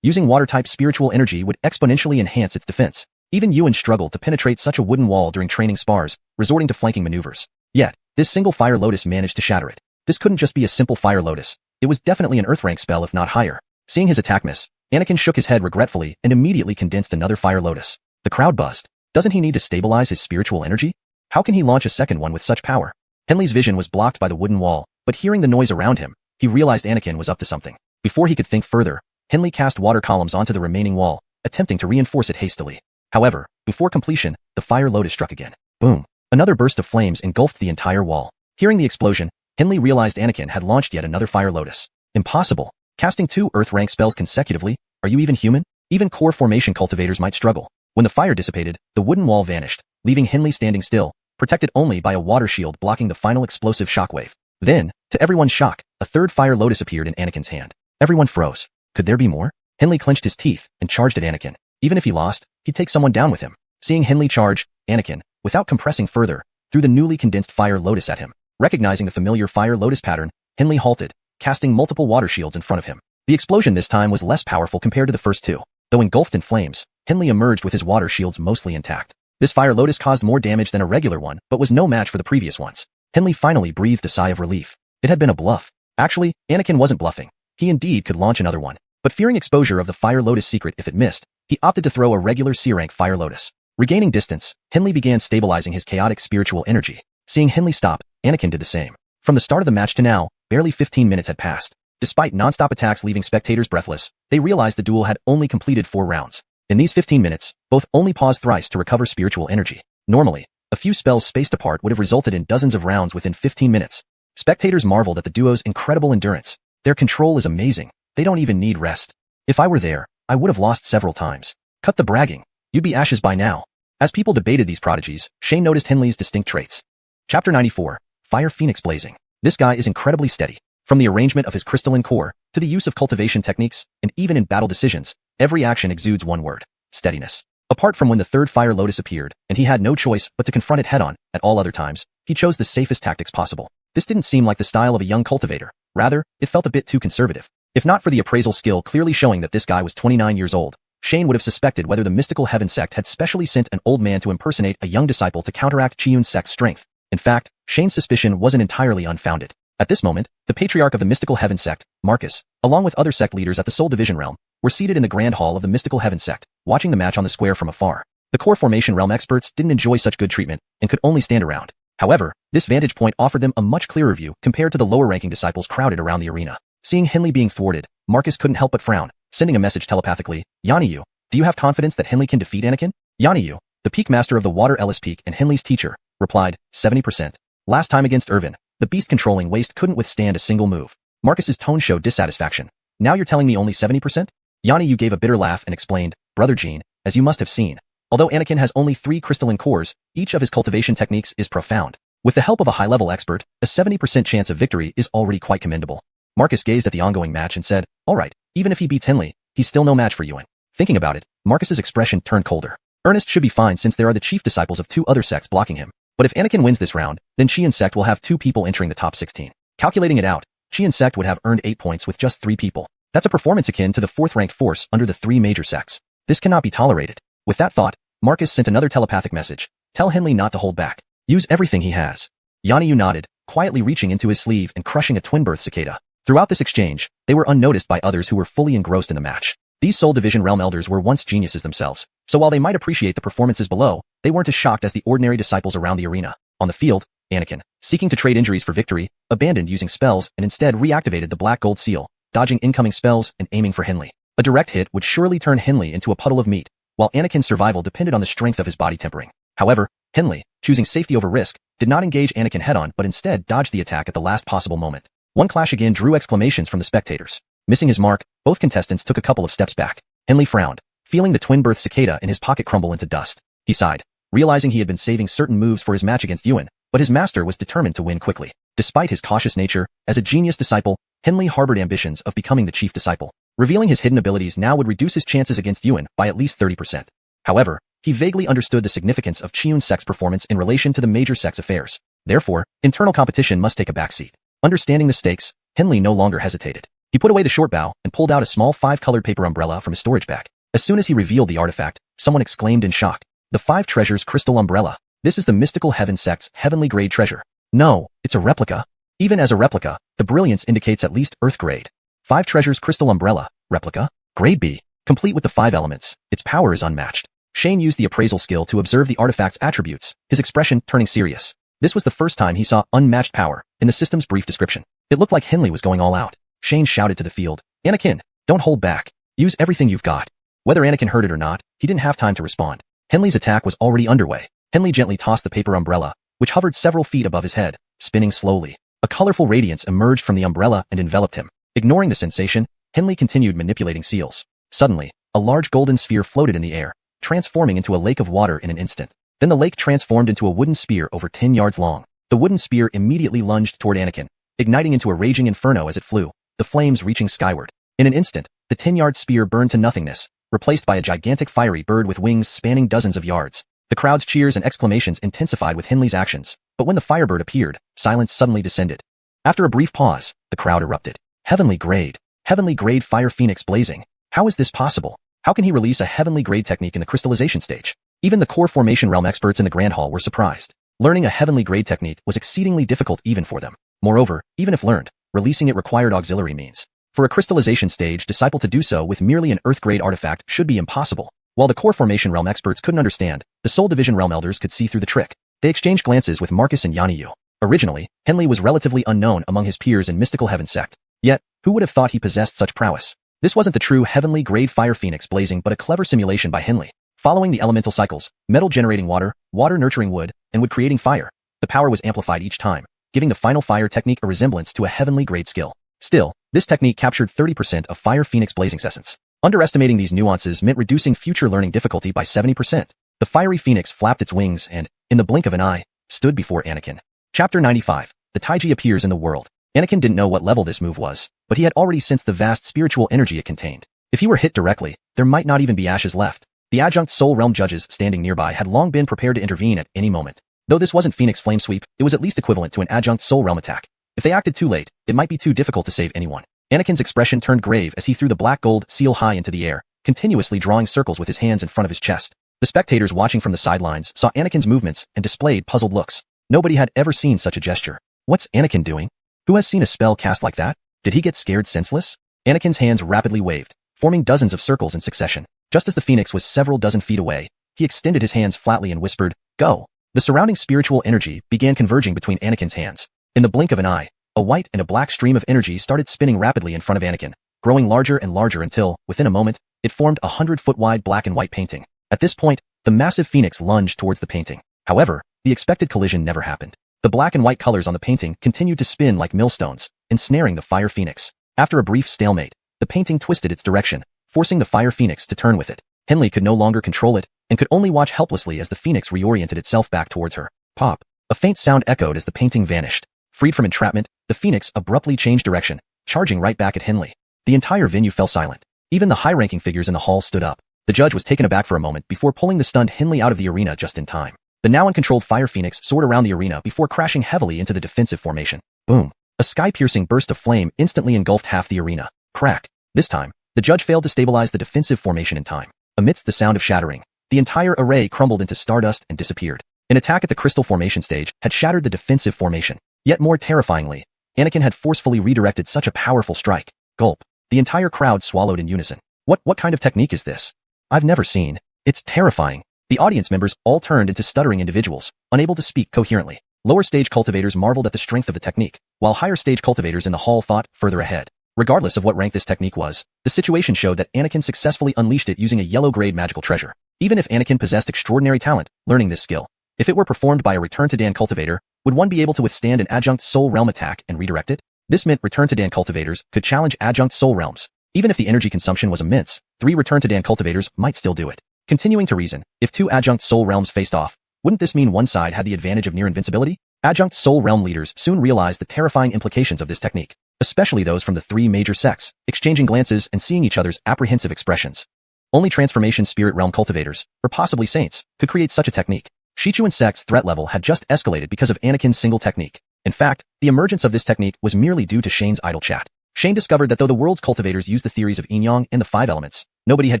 using water-type spiritual energy would exponentially enhance its defense. Even Yuan struggled to penetrate such a wooden wall during training spars, resorting to flanking maneuvers. Yet, this single fire lotus managed to shatter it. This couldn't just be a simple fire lotus. It was definitely an earth rank spell if not higher. Seeing his attack miss, Anakin shook his head regretfully and immediately condensed another fire lotus. The crowd buzzed. Doesn't he need to stabilize his spiritual energy? How can he launch a second one with such power? Henley's vision was blocked by the wooden wall, but hearing the noise around him, he realized Anakin was up to something. Before he could think further, Henley cast water columns onto the remaining wall, attempting to reinforce it hastily. However, before completion, the fire lotus struck again. Boom! Another burst of flames engulfed the entire wall. Hearing the explosion, Henley realized Anakin had launched yet another fire lotus. Impossible! Casting 2 earth rank spells consecutively? Are you even human? Even core formation cultivators might struggle. When the fire dissipated, the wooden wall vanished, leaving Henley standing still, protected only by a water shield blocking the final explosive shockwave. Then, to everyone's shock, a third fire lotus appeared in Anakin's hand. Everyone froze. Could there be more? Henley clenched his teeth and charged at Anakin. Even if he lost, he'd take someone down with him. Seeing Henley charge, Anakin, without compressing further, threw the newly condensed fire lotus at him. Recognizing the familiar fire lotus pattern, Henley halted, casting multiple water shields in front of him. The explosion this time was less powerful compared to the first 2. Though engulfed in flames, Henley emerged with his water shields mostly intact. This fire lotus caused more damage than a regular one, but was no match for the previous ones. Henley finally breathed a sigh of relief. It had been a bluff. Actually, Anakin wasn't bluffing. He indeed could launch another one. But fearing exposure of the fire lotus secret if it missed, he opted to throw a regular C-rank fire lotus. Regaining distance, Henley began stabilizing his chaotic spiritual energy. Seeing Henley stop, Anakin did the same. From the start of the match to now, barely 15 minutes had passed. Despite non-stop attacks leaving spectators breathless, they realized the duel had only completed 4 rounds. In these 15 minutes, both only paused thrice to recover spiritual energy. Normally, a few spells spaced apart would have resulted in dozens of rounds within 15 minutes. Spectators marveled at the duo's incredible endurance. Their control is amazing. They don't even need rest. If I were there, I would have lost several times. Cut the bragging. You'd be ashes by now. As people debated these prodigies, Shane noticed Henley's distinct traits. Chapter 94, Fire Phoenix Blazing. This guy is incredibly steady. From the arrangement of his crystalline core, to the use of cultivation techniques, and even in battle decisions, every action exudes one word: steadiness. Apart from when the third fire lotus appeared, and he had no choice but to confront it head-on, at all other times, he chose the safest tactics possible. This didn't seem like the style of a young cultivator. Rather, it felt a bit too conservative. If not for the appraisal skill clearly showing that this guy was 29 years old, Shane would have suspected whether the mystical heaven sect had specially sent an old man to impersonate a young disciple to counteract Qiyun's sect's strength. In fact, Shane's suspicion wasn't entirely unfounded. At this moment, the patriarch of the mystical heaven sect, Marcus, along with other sect leaders at the Soul Division realm, were seated in the grand hall of the mystical heaven sect, watching the match on the square from afar. The core formation realm experts didn't enjoy such good treatment and could only stand around. However, this vantage point offered them a much clearer view compared to the lower-ranking disciples crowded around the arena. Seeing Henley being thwarted, Marcus couldn't help but frown, sending a message telepathically. Yanyu, do you have confidence that Henley can defeat Anakin? Yanyu, the peak master of the Water Ellis Peak and Henley's teacher, replied, 70%. Last time against Irvin, the beast-controlling waste couldn't withstand a single move. Marcus's tone showed dissatisfaction. Now you're telling me only 70%? Yanyu gave a bitter laugh and explained, Brother Gene, as you must have seen, although Anakin has only 3 crystalline cores, each of his cultivation techniques is profound. With the help of a high-level expert, a 70% chance of victory is already quite commendable. Marcus gazed at the ongoing match and said, alright, even if he beats Henley, he's still no match for Yuan. Thinking about it, Marcus's expression turned colder. Ernest should be fine since there are the chief disciples of 2 other sects blocking him. But if Anakin wins this round, then Qian sect will have 2 people entering the top 16. Calculating it out, Qian sect would have earned 8 points with just 3 people. That's a performance akin to the 4th-ranked force under the 3 major sects. This cannot be tolerated. With that thought, Marcus sent another telepathic message. Tell Henley not to hold back. Use everything he has. Yanyu nodded, quietly reaching into his sleeve and crushing a twin-birth cicada. Throughout this exchange, they were unnoticed by others who were fully engrossed in the match. These Soul Division realm elders were once geniuses themselves, so while they might appreciate the performances below, they weren't as shocked as the ordinary disciples around the arena. On the field, Anakin, seeking to trade injuries for victory, abandoned using spells and instead reactivated the black gold seal, dodging incoming spells and aiming for Henley. A direct hit would surely turn Henley into a puddle of meat, while Anakin's survival depended on the strength of his body tempering. However, Henley, choosing safety over risk, did not engage Anakin head-on but instead dodged the attack at the last possible moment. One clash again drew exclamations from the spectators. Missing his mark, both contestants took a couple of steps back. Henley frowned, feeling the twin-birth cicada in his pocket crumble into dust. He sighed, realizing he had been saving certain moves for his match against Yuan, but his master was determined to win quickly. Despite his cautious nature, as a genius disciple, Henley harbored ambitions of becoming the chief disciple. Revealing his hidden abilities now would reduce his chances against Yuan by at least 30%. However, he vaguely understood the significance of Qiyun's sect's performance in relation to the major sect's affairs. Therefore, internal competition must take a backseat. Understanding the stakes, Henley no longer hesitated. He put away the short bow and pulled out a small 5-colored paper umbrella from his storage bag. As soon as he revealed the artifact, someone exclaimed in shock. The 5 Treasures Crystal Umbrella. This is the mystical heaven sect's heavenly grade treasure. No, it's a replica. Even as a replica, the brilliance indicates at least Earth grade. 5 Treasures Crystal Umbrella, replica, grade B, complete with the 5 elements. Its power is unmatched. Shane used the appraisal skill to observe the artifact's attributes, his expression turning serious. This was the first time he saw unmatched power in the system's brief description. It looked like Henley was going all out. Shane shouted to the field, Anakin, don't hold back. Use everything you've got. Whether Anakin heard it or not, he didn't have time to respond. Henley's attack was already underway. Henley gently tossed the paper umbrella, which hovered several feet above his head, spinning slowly. A colorful radiance emerged from the umbrella and enveloped him. Ignoring the sensation, Henley continued manipulating seals. Suddenly, a large golden sphere floated in the air, transforming into a lake of water in an instant. Then the lake transformed into a wooden spear over 10 yards long. The wooden spear immediately lunged toward Anakin, igniting into a raging inferno as it flew, the flames reaching skyward. In an instant, the 10-yard spear burned to nothingness, replaced by a gigantic fiery bird with wings spanning dozens of yards. The crowd's cheers and exclamations intensified with Henley's actions, but when the firebird appeared, silence suddenly descended. After a brief pause, the crowd erupted. Heavenly grade fire phoenix blazing. How is this possible? How can he release a heavenly grade technique in the crystallization stage? Even the core formation realm experts in the Grand Hall were surprised. Learning a heavenly grade technique was exceedingly difficult even for them. Moreover, even if learned, releasing it required auxiliary means. For a crystallization stage disciple to do so with merely an earth grade artifact should be impossible. While the core formation realm experts couldn't understand, the Soul Division realm elders could see through the trick. They exchanged glances with Marcus and Yanyu. Originally, Henley was relatively unknown among his peers in mystical heaven sect. Yet, who would have thought he possessed such prowess? This wasn't the true heavenly grade fire phoenix blazing but a clever simulation by Henley. Following the elemental cycles, metal generating water, water nurturing wood, and wood creating fire, the power was amplified each time, giving the final fire technique a resemblance to a heavenly grade skill. Still, this technique captured 30% of Fire Phoenix Blazing's essence. Underestimating these nuances meant reducing future learning difficulty by 70%. The fiery phoenix flapped its wings and, in the blink of an eye, stood before Anakin. Chapter 95. The Taiji appears in the world. Anakin didn't know what level this move was, but he had already sensed the vast spiritual energy it contained. If he were hit directly, there might not even be ashes left. The adjunct Soul Realm judges standing nearby had long been prepared to intervene at any moment. Though this wasn't Phoenix Flame Sweep, it was at least equivalent to an adjunct Soul Realm attack. If they acted too late, it might be too difficult to save anyone. Anakin's expression turned grave as he threw the black gold seal high into the air, continuously drawing circles with his hands in front of his chest. The spectators watching from the sidelines saw Anakin's movements and displayed puzzled looks. Nobody had ever seen such a gesture. What's Anakin doing? Who has seen a spell cast like that? Did he get scared senseless? Anakin's hands rapidly waved, forming dozens of circles in succession. Just as the phoenix was several dozen feet away, he extended his hands flatly and whispered, "Go." The surrounding spiritual energy began converging between Anakin's hands. In the blink of an eye, a white and a black stream of energy started spinning rapidly in front of Anakin, growing larger and larger until, within a moment, it formed a 100-foot-wide black and white painting. At this point, the massive phoenix lunged towards the painting. However, the expected collision never happened. The black and white colors on the painting continued to spin like millstones, ensnaring the fire phoenix. After a brief stalemate, the painting twisted its direction, forcing the fire phoenix to turn with it. Henley could no longer control it, and could only watch helplessly as the phoenix reoriented itself back towards her. Pop! A faint sound echoed as the painting vanished. Freed from entrapment, the phoenix abruptly changed direction, charging right back at Henley. The entire venue fell silent. Even the high-ranking figures in the hall stood up. The judge was taken aback for a moment before pulling the stunned Henley out of the arena just in time. The now uncontrolled fire phoenix soared around the arena before crashing heavily into the defensive formation. Boom! A sky-piercing burst of flame instantly engulfed half the arena. Crack! This time, the judge failed to stabilize the defensive formation in time. Amidst the sound of shattering, the entire array crumbled into stardust and disappeared. An attack at the crystal formation stage had shattered the defensive formation. Yet more terrifyingly, Anakin had forcefully redirected such a powerful strike. Gulp. The entire crowd swallowed in unison. What kind of technique is this? I've never seen. It's terrifying. The audience members all turned into stuttering individuals, unable to speak coherently. Lower stage cultivators marveled at the strength of the technique, while higher stage cultivators in the hall thought further ahead. Regardless of what rank this technique was, the situation showed that Anakin successfully unleashed it using a yellow-grade magical treasure. Even if Anakin possessed extraordinary talent learning this skill, if it were performed by a Return to Dan cultivator, would one be able to withstand an adjunct soul realm attack and redirect it? This meant Return to Dan cultivators could challenge adjunct soul realms. Even if the energy consumption was immense, 3 Return to Dan cultivators might still do it. Continuing to reason, if 2 adjunct soul realms faced off, wouldn't this mean one side had the advantage of near invincibility? Adjunct soul realm leaders soon realized the terrifying implications of this technique, especially those from the 3 major sects, exchanging glances and seeing each other's apprehensive expressions. Only transformation spirit realm cultivators, or possibly saints, could create such a technique. Xiuxian sect's threat level had just escalated because of Anakin's single technique. In fact, the emergence of this technique was merely due to Shane's idle chat. Shane discovered that though the world's cultivators used the theories of yin-yang and the 5 elements, nobody had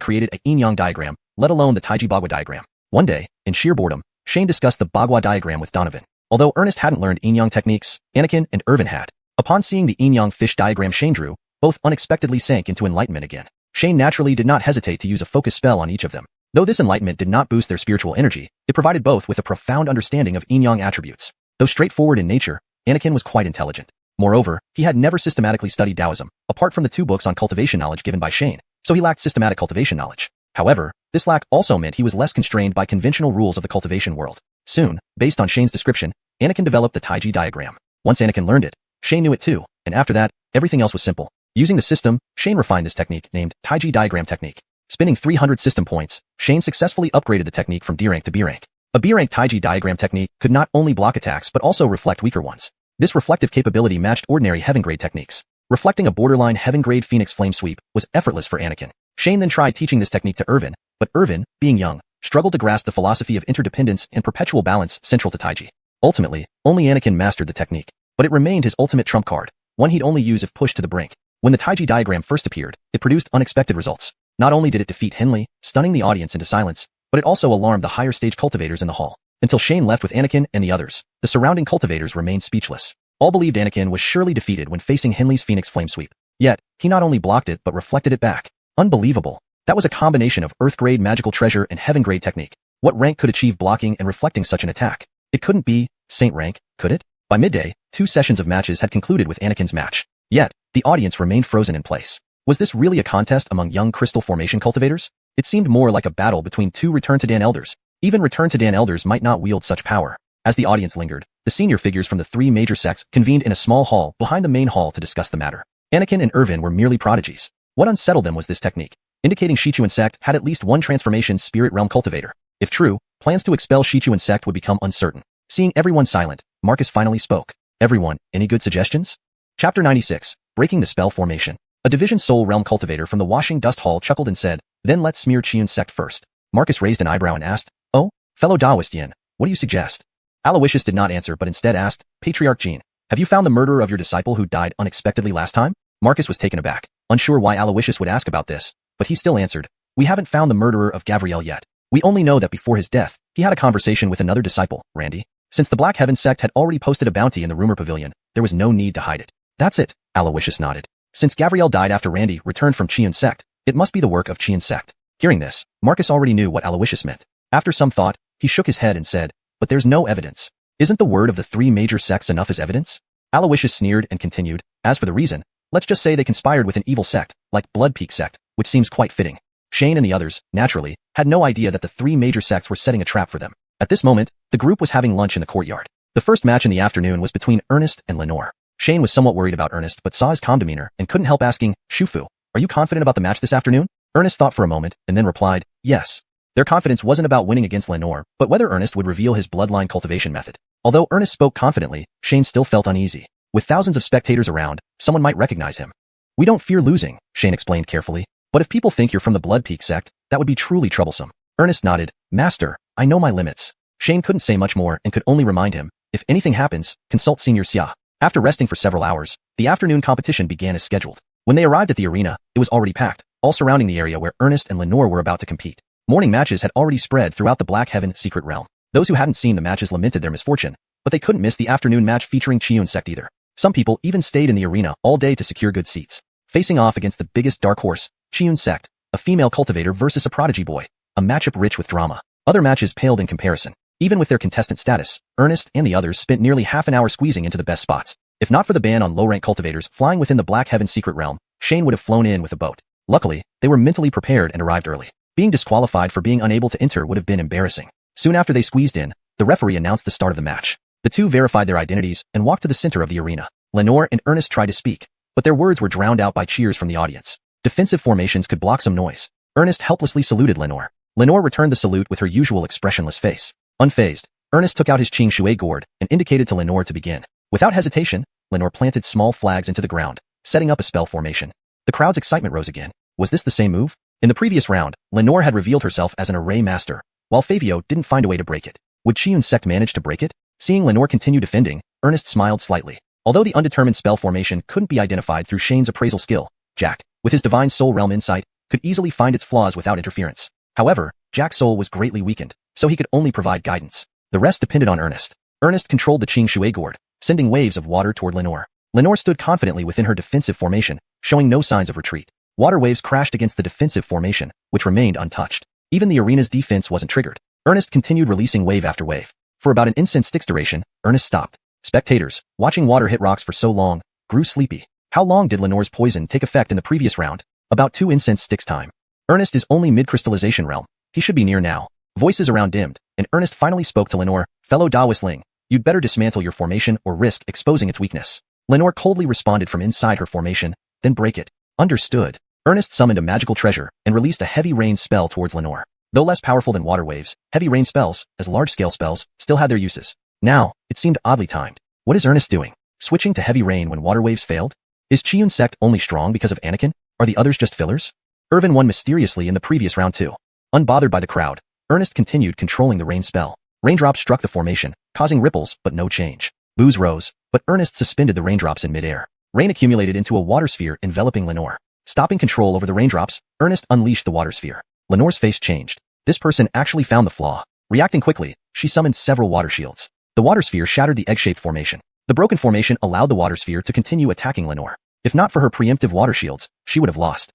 created a yin-yang diagram, let alone the Taiji Bagua diagram. One day, in sheer boredom, Shane discussed the Bagua diagram with Donovan. Although Ernest hadn't learned yin-yang techniques, Anakin and Irvin had. Upon seeing the yin-yang fish diagram Shane drew, both unexpectedly sank into enlightenment again. Shane naturally did not hesitate to use a focus spell on each of them. Though this enlightenment did not boost their spiritual energy, it provided both with a profound understanding of yin-yang attributes. Though straightforward in nature, Anakin was quite intelligent. Moreover, he had never systematically studied Taoism, apart from the 2 books on cultivation knowledge given by Shane, so he lacked systematic cultivation knowledge. However, this lack also meant he was less constrained by conventional rules of the cultivation world. Soon, based on Shane's description, Anakin developed the Taiji diagram. Once Anakin learned it, Shane knew it too, and after that, everything else was simple. Using the system, Shane refined this technique named Taiji diagram technique. Spending 300 system points, Shane successfully upgraded the technique from D rank to B rank. A B rank Taiji diagram technique could not only block attacks but also reflect weaker ones. This reflective capability matched ordinary heaven grade techniques. Reflecting a borderline heaven grade Phoenix Flame Sweep was effortless for Anakin. Shane then tried teaching this technique to Irvin, but Irvin, being young, struggled to grasp the philosophy of interdependence and perpetual balance central to Taiji. Ultimately, only Anakin mastered the technique, but it remained his ultimate trump card, one he'd only use if pushed to the brink. When the Taiji diagram first appeared, it produced unexpected results. Not only did it defeat Henley, stunning the audience into silence, but it also alarmed the higher stage cultivators in the hall. Until Shane left with Anakin and the others, the surrounding cultivators remained speechless. All believed Anakin was surely defeated when facing Henley's Phoenix Flame Sweep. Yet, he not only blocked it but reflected it back. Unbelievable. That was a combination of Earth-grade magical treasure and Heaven-grade technique. What rank could achieve blocking and reflecting such an attack? It couldn't be Saint rank, could it? By midday, 2 sessions of matches had concluded with Anakin's match. Yet, the audience remained frozen in place. Was this really a contest among young crystal formation cultivators? It seemed more like a battle between 2 Return to Dan elders. Even Return to Dan elders might not wield such power. As the audience lingered, the senior figures from the 3 major sects convened in a small hall behind the main hall to discuss the matter. Anakin and Irvin were merely prodigies. What unsettled them was this technique, indicating Xiuxian sect had at least one transformation spirit realm cultivator. If true, plans to expel Xiuxian sect would become uncertain. Seeing everyone silent, Marcus finally spoke. Everyone, any good suggestions? Chapter 96, Breaking the Spell Formation. A division soul realm cultivator from the washing dust hall chuckled and said, then let's smear Xiuxian sect first. Marcus raised an eyebrow and asked, oh, fellow Daoistian, what do you suggest? Aloysius did not answer but instead asked, Patriarch Jean, have you found the murderer of your disciple who died unexpectedly last time? Marcus was taken aback, unsure why Aloysius would ask about this, but he still answered, "We haven't found the murderer of Gavriel yet. We only know that before his death, he had a conversation with another disciple, Randy. Since the Black Heaven sect had already posted a bounty in the rumor pavilion, there was no need to hide it." "That's it," Aloysius nodded. "Since Gavriel died after Randy returned from Xiuxian sect, it must be the work of Xiuxian sect." Hearing this, Marcus already knew what Aloysius meant. After some thought, he shook his head and said, "But there's no evidence. Isn't the word of the three major sects enough as evidence?" Aloysius sneered and continued, "As for the reason, let's just say they conspired with an evil sect, like Blood Peak sect, which seems quite fitting." Shane and the others, naturally, had no idea that the three major sects were setting a trap for them. At this moment, the group was having lunch in the courtyard. The first match in the afternoon was between Ernest and Lenore. Shane was somewhat worried about Ernest but saw his calm demeanor and couldn't help asking, "Shufu, are you confident about the match this afternoon?" Ernest thought for a moment and then replied, "Yes." Their confidence wasn't about winning against Lenore, but whether Ernest would reveal his bloodline cultivation method. Although Ernest spoke confidently, Shane still felt uneasy. With thousands of spectators around, someone might recognize him. "We don't fear losing," Shane explained carefully. "But if people think you're from the Blood Peak sect, that would be truly troublesome." Ernest nodded, "Master, I know my limits." Shane couldn't say much more and could only remind him, "If anything happens, consult Senior Xia." After resting for several hours, the afternoon competition began as scheduled. When they arrived at the arena, it was already packed, all surrounding the area where Ernest and Lenore were about to compete. Morning matches had already spread throughout the Black Heaven secret realm. Those who hadn't seen the matches lamented their misfortune, but they couldn't miss the afternoon match featuring Xiuxian sect either. Some people even stayed in the arena all day to secure good seats. Facing off against the biggest dark horse, Xiuxian sect, a female cultivator versus a prodigy boy, a matchup rich with drama. Other matches paled in comparison. Even with their contestant status, Ernest and the others spent nearly half an hour squeezing into the best spots. If not for the ban on low-rank cultivators flying within the Black Heaven secret realm, Shane would have flown in with a boat. Luckily, they were mentally prepared and arrived early. Being disqualified for being unable to enter would have been embarrassing. Soon after they squeezed in, the referee announced the start of the match. The two verified their identities and walked to the center of the arena. Lenore and Ernest tried to speak, but their words were drowned out by cheers from the audience. Defensive formations could block some noise. Ernest helplessly saluted Lenore. Lenore returned the salute with her usual expressionless face. Unfazed, Ernest took out his Qing Shui gourd and indicated to Lenore to begin. Without hesitation, Lenore planted small flags into the ground, setting up a spell formation. The crowd's excitement rose again. Was this the same move? In the previous round, Lenore had revealed herself as an array master, while Fabio didn't find a way to break it. Would Xiuxian sect manage to break it? Seeing Lenore continue defending, Ernest smiled slightly. Although the undetermined spell formation couldn't be identified through Shane's appraisal skill, Jack, with his divine soul realm insight, could easily find its flaws without interference. However, Jack's soul was greatly weakened, so he could only provide guidance. The rest depended on Ernest. Ernest controlled the Qing Shui gourd, sending waves of water toward Lenore. Lenore stood confidently within her defensive formation, showing no signs of retreat. Water waves crashed against the defensive formation, which remained untouched. Even the arena's defense wasn't triggered. Ernest continued releasing wave after wave. For about an incense stick's duration, Ernest stopped. Spectators, watching water hit rocks for so long, grew sleepy. How long did Lenore's poison take effect in the previous round? About 2 incense sticks time. Ernest is only mid-crystallization realm. He should be near now. Voices around dimmed, and Ernest finally spoke to Lenore, "Fellow Daoist Ling, you'd better dismantle your formation or risk exposing its weakness." Lenore coldly responded from inside her formation, "Then break it." Understood. Ernest summoned a magical treasure and released a heavy rain spell towards Lenore. Though less powerful than water waves, heavy rain spells, as large-scale spells, still had their uses. Now, it seemed oddly timed. What is Ernest doing? Switching to heavy rain when water waves failed? Is Xiuxian sect only strong because of Anakin? Are the others just fillers? Irvin won mysteriously in the previous round too. Unbothered by the crowd, Ernest continued controlling the rain spell. Raindrops struck the formation, causing ripples but no change. Boos rose, but Ernest suspended the raindrops in midair. Rain accumulated into a water sphere enveloping Lenore. Stopping control over the raindrops, Ernest unleashed the water sphere. Lenore's face changed. This person actually found the flaw. Reacting quickly, she summoned several water shields. The water sphere shattered the egg-shaped formation. The broken formation allowed the water sphere to continue attacking Lenore. If not for her preemptive water shields, she would have lost.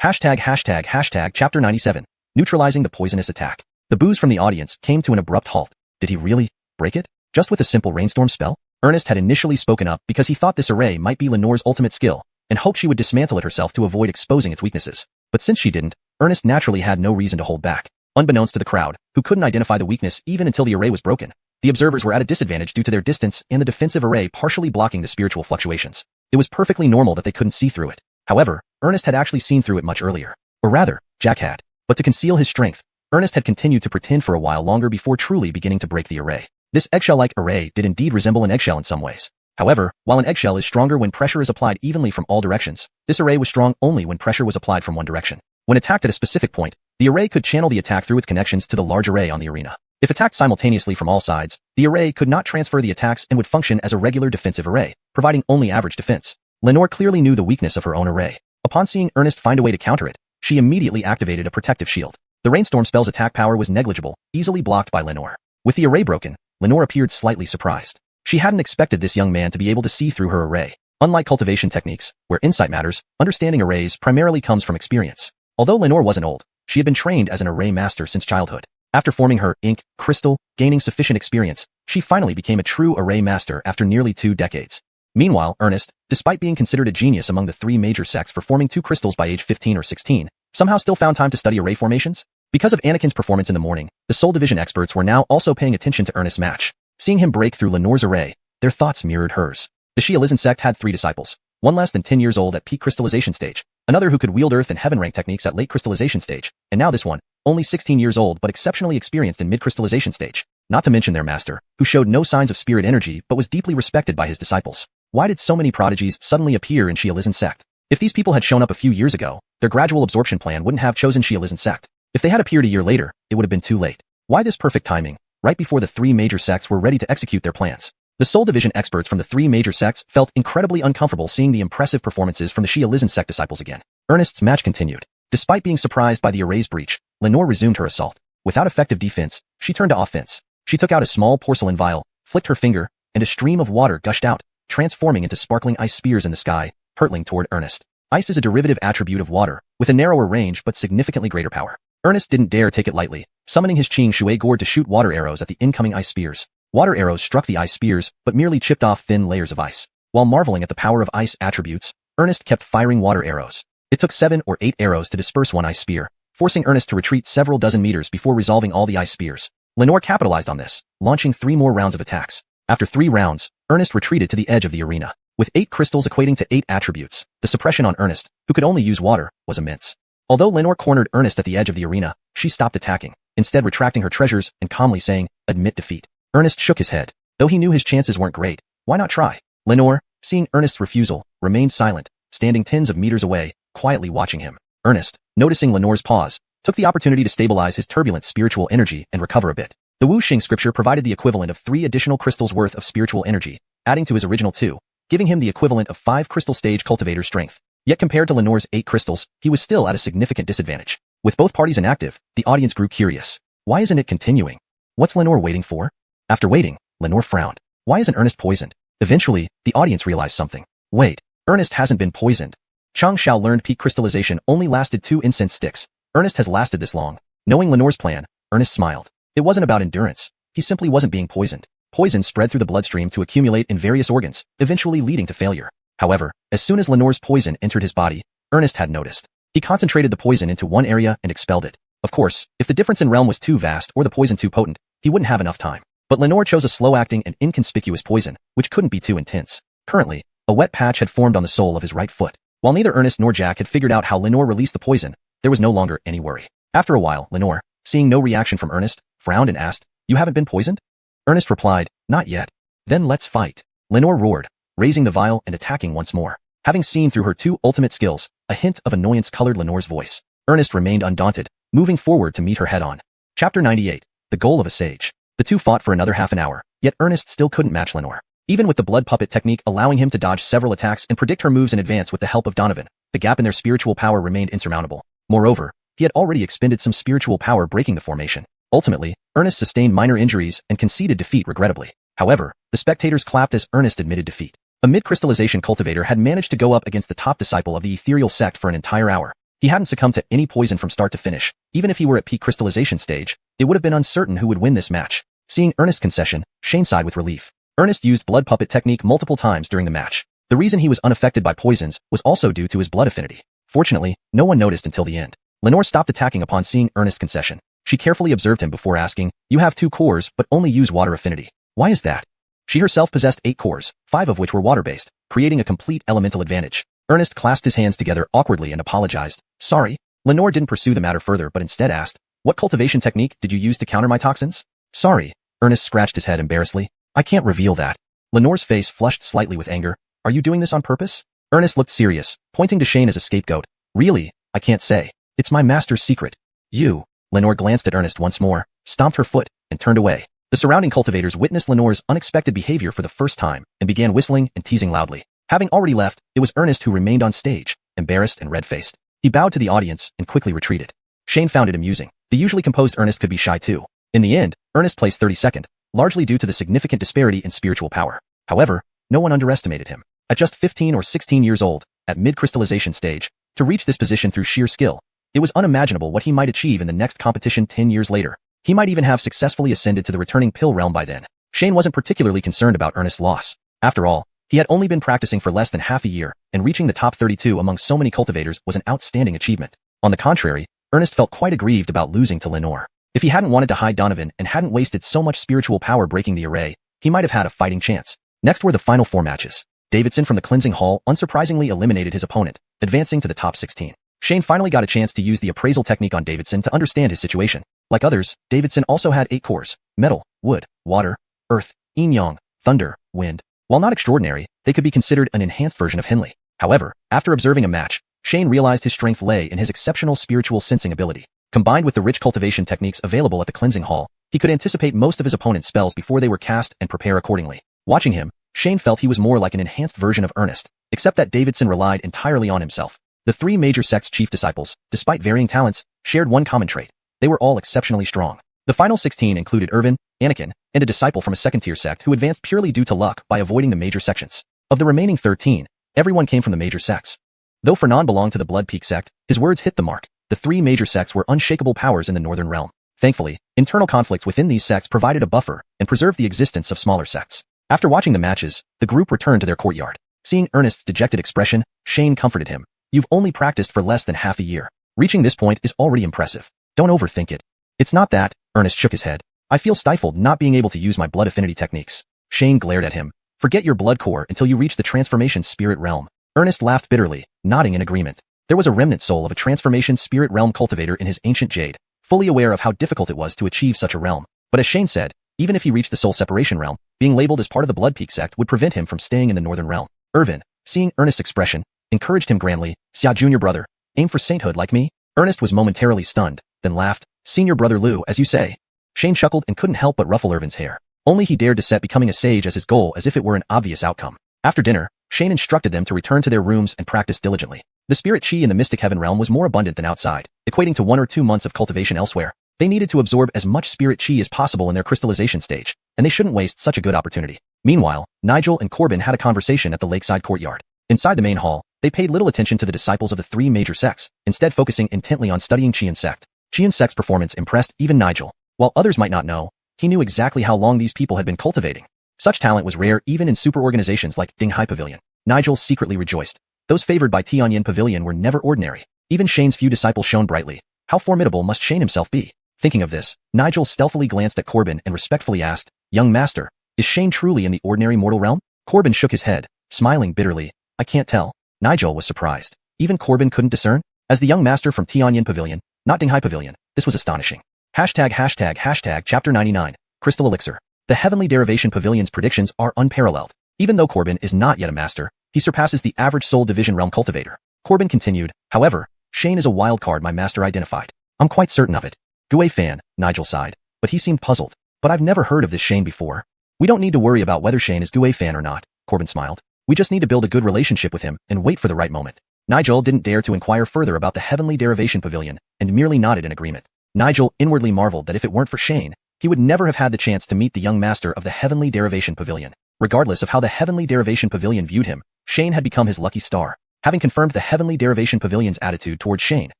##### Chapter 97. Neutralizing the poisonous attack. The boos from the audience came to an abrupt halt. Did he really break it? Just with a simple rainstorm spell? Ernest had initially spoken up because he thought this array might be Lenore's ultimate skill, and hoped she would dismantle it herself to avoid exposing its weaknesses. But since she didn't, Ernest naturally had no reason to hold back. Unbeknownst to the crowd, who couldn't identify the weakness even until the array was broken, the observers were at a disadvantage due to their distance and the defensive array partially blocking the spiritual fluctuations. It was perfectly normal that they couldn't see through it. However, Ernest had actually seen through it much earlier. Or rather, Jack had. But to conceal his strength, Ernest had continued to pretend for a while longer before truly beginning to break the array. This eggshell-like array did indeed resemble an eggshell in some ways. However, while an eggshell is stronger when pressure is applied evenly from all directions, this array was strong only when pressure was applied from one direction. When attacked at a specific point, the array could channel the attack through its connections to the large array on the arena. If attacked simultaneously from all sides, the array could not transfer the attacks and would function as a regular defensive array, providing only average defense. Lenore clearly knew the weakness of her own array. Upon seeing Ernest find a way to counter it, she immediately activated a protective shield. The rainstorm spell's attack power was negligible, easily blocked by Lenore. With the array broken, Lenore appeared slightly surprised. She hadn't expected this young man to be able to see through her array. Unlike cultivation techniques, where insight matters, understanding arrays primarily comes from experience. Although Lenore wasn't old, she had been trained as an array master since childhood. After forming her ink crystal, gaining sufficient experience, she finally became a true array master after nearly 2 decades. Meanwhile, Ernest, despite being considered a genius among the 3 major sects for forming 2 crystals by age 15 or 16, somehow still found time to study array formations. Because of Anakin's performance in the morning, the Soul Division experts were now also paying attention to Ernest's match. Seeing him break through Lenore's array, their thoughts mirrored hers. The xiuxian sect had 3 disciples, one less than 10 years old at peak crystallization stage, another who could wield earth and heaven rank techniques at late crystallization stage, and now this one, only 16 years old but exceptionally experienced in mid-crystallization stage. Not to mention their master, who showed no signs of spirit energy but was deeply respected by his disciples. Why did so many prodigies suddenly appear in xiuxian sect? If these people had shown up a few years ago, their gradual absorption plan wouldn't have chosen xiuxian sect. If they had appeared a year later, it would have been too late. Why this perfect timing, right before the 3 major sects were ready to execute their plans? The Soul Division experts from the 3 major sects felt incredibly uncomfortable seeing the impressive performances from the xiuxian sect disciples again. Ernest's match continued. Despite being surprised by the array's breach, Lenore resumed her assault. Without effective defense, she turned to offense. She took out a small porcelain vial, flicked her finger, and a stream of water gushed out, transforming into sparkling ice spears in the sky, hurtling toward Ernest. Ice is a derivative attribute of water, with a narrower range but significantly greater power. Ernest didn't dare take it lightly, summoning his Qing Shui gourd to shoot water arrows at the incoming ice spears. Water arrows struck the ice spears, but merely chipped off thin layers of ice. While marveling at the power of ice attributes, Ernest kept firing water arrows. It took 7 or 8 arrows to disperse one ice spear, forcing Ernest to retreat several dozen meters before resolving all the ice spears. Lenore capitalized on this, launching 3 more rounds of attacks. After 3 rounds, Ernest retreated to the edge of the arena. With 8 crystals equating to 8 attributes, the suppression on Ernest, who could only use water, was immense. Although Lenore cornered Ernest at the edge of the arena, she stopped attacking, instead retracting her treasures and calmly saying, "Admit defeat." Ernest shook his head. Though he knew his chances weren't great, why not try? Lenore, seeing Ernest's refusal, remained silent, standing tens of meters away, quietly watching him. Ernest, noticing Lenore's pause, took the opportunity to stabilize his turbulent spiritual energy and recover a bit. The wuxia scripture provided the equivalent of 3 additional crystals worth of spiritual energy, adding to his original 2, giving him the equivalent of 5 crystal stage cultivator strength. Yet compared to Lenore's 8 crystals, he was still at a significant disadvantage. With both parties inactive, the audience grew curious. Why isn't it continuing? What's Lenore waiting for? After waiting, Lenore frowned. Why isn't Ernest poisoned? Eventually, the audience realized something. Wait, Ernest hasn't been poisoned. Chang Xiao learned peak crystallization only lasted 2 incense sticks. Ernest has lasted this long. Knowing Lenore's plan, Ernest smiled. It wasn't about endurance. He simply wasn't being poisoned. Poison spread through the bloodstream to accumulate in various organs, eventually leading to failure. However, as soon as Lenore's poison entered his body, Ernest had noticed. He concentrated the poison into one area and expelled it. Of course, if the difference in realm was too vast or the poison too potent, he wouldn't have enough time. But Lenore chose a slow-acting and inconspicuous poison, which couldn't be too intense. Currently, a wet patch had formed on the sole of his right foot. While neither Ernest nor Jack had figured out how Lenore released the poison, there was no longer any worry. After a while, Lenore, seeing no reaction from Ernest, frowned and asked, "You haven't been poisoned?" Ernest replied, "Not yet." "Then let's fight." Lenore roared, raising the vial and attacking once more. Having seen through her 2 ultimate skills, a hint of annoyance colored Lenore's voice. Ernest remained undaunted, moving forward to meet her head-on. Chapter 98. The Goal of a Sage. The 2 fought for another half an hour, yet Ernest still couldn't match Lenore. Even with the blood puppet technique allowing him to dodge several attacks and predict her moves in advance with the help of Donovan, the gap in their spiritual power remained insurmountable. Moreover, he had already expended some spiritual power breaking the formation. Ultimately, Ernest sustained minor injuries and conceded defeat regrettably. However, the spectators clapped as Ernest admitted defeat. A mid-crystallization cultivator had managed to go up against the top disciple of the ethereal sect for an entire hour. He hadn't succumbed to any poison from start to finish. Even if he were at peak crystallization stage, it would have been uncertain who would win this match. Seeing Ernest's concession, Shane sighed with relief. Ernest used blood puppet technique multiple times during the match. The reason he was unaffected by poisons was also due to his blood affinity. Fortunately, no one noticed until the end. Lenore stopped attacking upon seeing Ernest's concession. She carefully observed him before asking, "You have 2 cores but only use water affinity. Why is that?" She herself possessed 8 cores, 5 of which were water-based, creating a complete elemental advantage. Ernest clasped his hands together awkwardly and apologized. "Sorry." Lenore didn't pursue the matter further but instead asked, "What cultivation technique did you use to counter my toxins?" "Sorry." Ernest scratched his head embarrassedly. "I can't reveal that." Lenore's face flushed slightly with anger. "Are you doing this on purpose?" Ernest looked serious, pointing to Shane as a scapegoat. "Really? I can't say. It's my master's secret." "You." Lenore glanced at Ernest once more, stomped her foot, and turned away. The surrounding cultivators witnessed Lenore's unexpected behavior for the first time and began whistling and teasing loudly. Having already left, it was Ernest who remained on stage, embarrassed and red-faced. He bowed to the audience and quickly retreated. Shane found it amusing. The usually composed Ernest could be shy too. In the end, Ernest placed 32nd, largely due to the significant disparity in spiritual power. However, no one underestimated him. At just 15 or 16 years old, at mid-crystallization stage, to reach this position through sheer skill, it was unimaginable what he might achieve in the next competition 10 years later. He might even have successfully ascended to the returning pill realm by then. Shane wasn't particularly concerned about Ernest's loss. After all, he had only been practicing for less than half a year, and reaching the top 32 among so many cultivators was an outstanding achievement. On the contrary, Ernest felt quite aggrieved about losing to Lenore. If he hadn't wanted to hide Donovan and hadn't wasted so much spiritual power breaking the array, he might have had a fighting chance. Next were the final 4 matches. Davidson from the cleansing hall unsurprisingly eliminated his opponent, advancing to the top 16. Shane finally got a chance to use the appraisal technique on Davidson to understand his situation. Like others, Davidson also had 8 cores: metal, wood, water, earth, yin-yang, thunder, wind. While not extraordinary, they could be considered an enhanced version of Henley. However, after observing a match, Shane realized his strength lay in his exceptional spiritual sensing ability. Combined with the rich cultivation techniques available at the cleansing hall, he could anticipate most of his opponent's spells before they were cast and prepare accordingly. Watching him, Shane felt he was more like an enhanced version of Ernest, except that Davidson relied entirely on himself. The 3 major sect's chief disciples, despite varying talents, shared one common trait. They were all exceptionally strong. The final 16 included Irvin, Anakin, and a disciple from a second-tier sect who advanced purely due to luck by avoiding the major sections. Of the remaining 13, everyone came from the major sects. Though Fernand belonged to the Blood Peak sect, his words hit the mark. The 3 major sects were unshakable powers in the Northern Realm. Thankfully, internal conflicts within these sects provided a buffer and preserved the existence of smaller sects. After watching the matches, the group returned to their courtyard. Seeing Ernest's dejected expression, Shane comforted him. You've only practiced for less than half a year. Reaching this point is already impressive. Don't overthink it. It's not that, Ernest shook his head. I feel stifled not being able to use my blood affinity techniques. Shane glared at him. Forget your blood core until you reach the transformation spirit realm. Ernest laughed bitterly, nodding in agreement. There was a remnant soul of a transformation spirit realm cultivator in his ancient jade, fully aware of how difficult it was to achieve such a realm. But as Shane said, even if he reached the soul separation realm, being labeled as part of the Blood Peak sect would prevent him from staying in the Northern Realm. Irvin, seeing Ernest's expression, encouraged him grandly. Xia junior brother, aim for sainthood like me? Ernest was momentarily stunned, then laughed. Senior brother Lou, as you say. Shane chuckled and couldn't help but ruffle Irvin's hair. Only he dared to set becoming a sage as his goal as if it were an obvious outcome. After dinner, Shane instructed them to return to their rooms and practice diligently. The spirit chi in the mystic heaven realm was more abundant than outside, equating to 1 or 2 months of cultivation elsewhere. They needed to absorb as much spirit chi as possible in their crystallization stage, and they shouldn't waste such a good opportunity. Meanwhile, Nigel and Corbin had a conversation at the lakeside courtyard. Inside the main hall, they paid little attention to the disciples of the 3 major sects, instead focusing intently on studying Qian sect. Qian sect's performance impressed even Nigel. While others might not know, he knew exactly how long these people had been cultivating. Such talent was rare even in super organizations like Dinghai Pavilion. Nigel secretly rejoiced. Those favored by Tianyin Pavilion were never ordinary. Even Shane's few disciples shone brightly. How formidable must Shane himself be? Thinking of this, Nigel stealthily glanced at Corbin and respectfully asked, Young master, is Shane truly in the ordinary mortal realm? Corbin shook his head, smiling bitterly. I can't tell. Nigel was surprised. Even Corbin couldn't discern? As the young master from Tianyin Pavilion, not Dinghai Pavilion, this was astonishing. Chapter 99, Crystal Elixir. The Heavenly Derivation Pavilion's predictions are unparalleled. Even though Corbin is not yet a master, he surpasses the average soul division realm cultivator. Corbin continued, however, Shane is a wild card my master identified. I'm quite certain of it. Gue fan, Nigel sighed, but he seemed puzzled. But I've never heard of this Shane before. We don't need to worry about whether Shane is Gue fan or not, Corbin smiled. We just need to build a good relationship with him and wait for the right moment. Nigel didn't dare to inquire further about the Heavenly Derivation Pavilion and merely nodded in agreement. Nigel inwardly marveled that if it weren't for Shane, he would never have had the chance to meet the young master of the Heavenly Derivation Pavilion. Regardless of how the Heavenly Derivation Pavilion viewed him, Shane had become his lucky star. Having confirmed the Heavenly Derivation Pavilion's attitude towards Shane,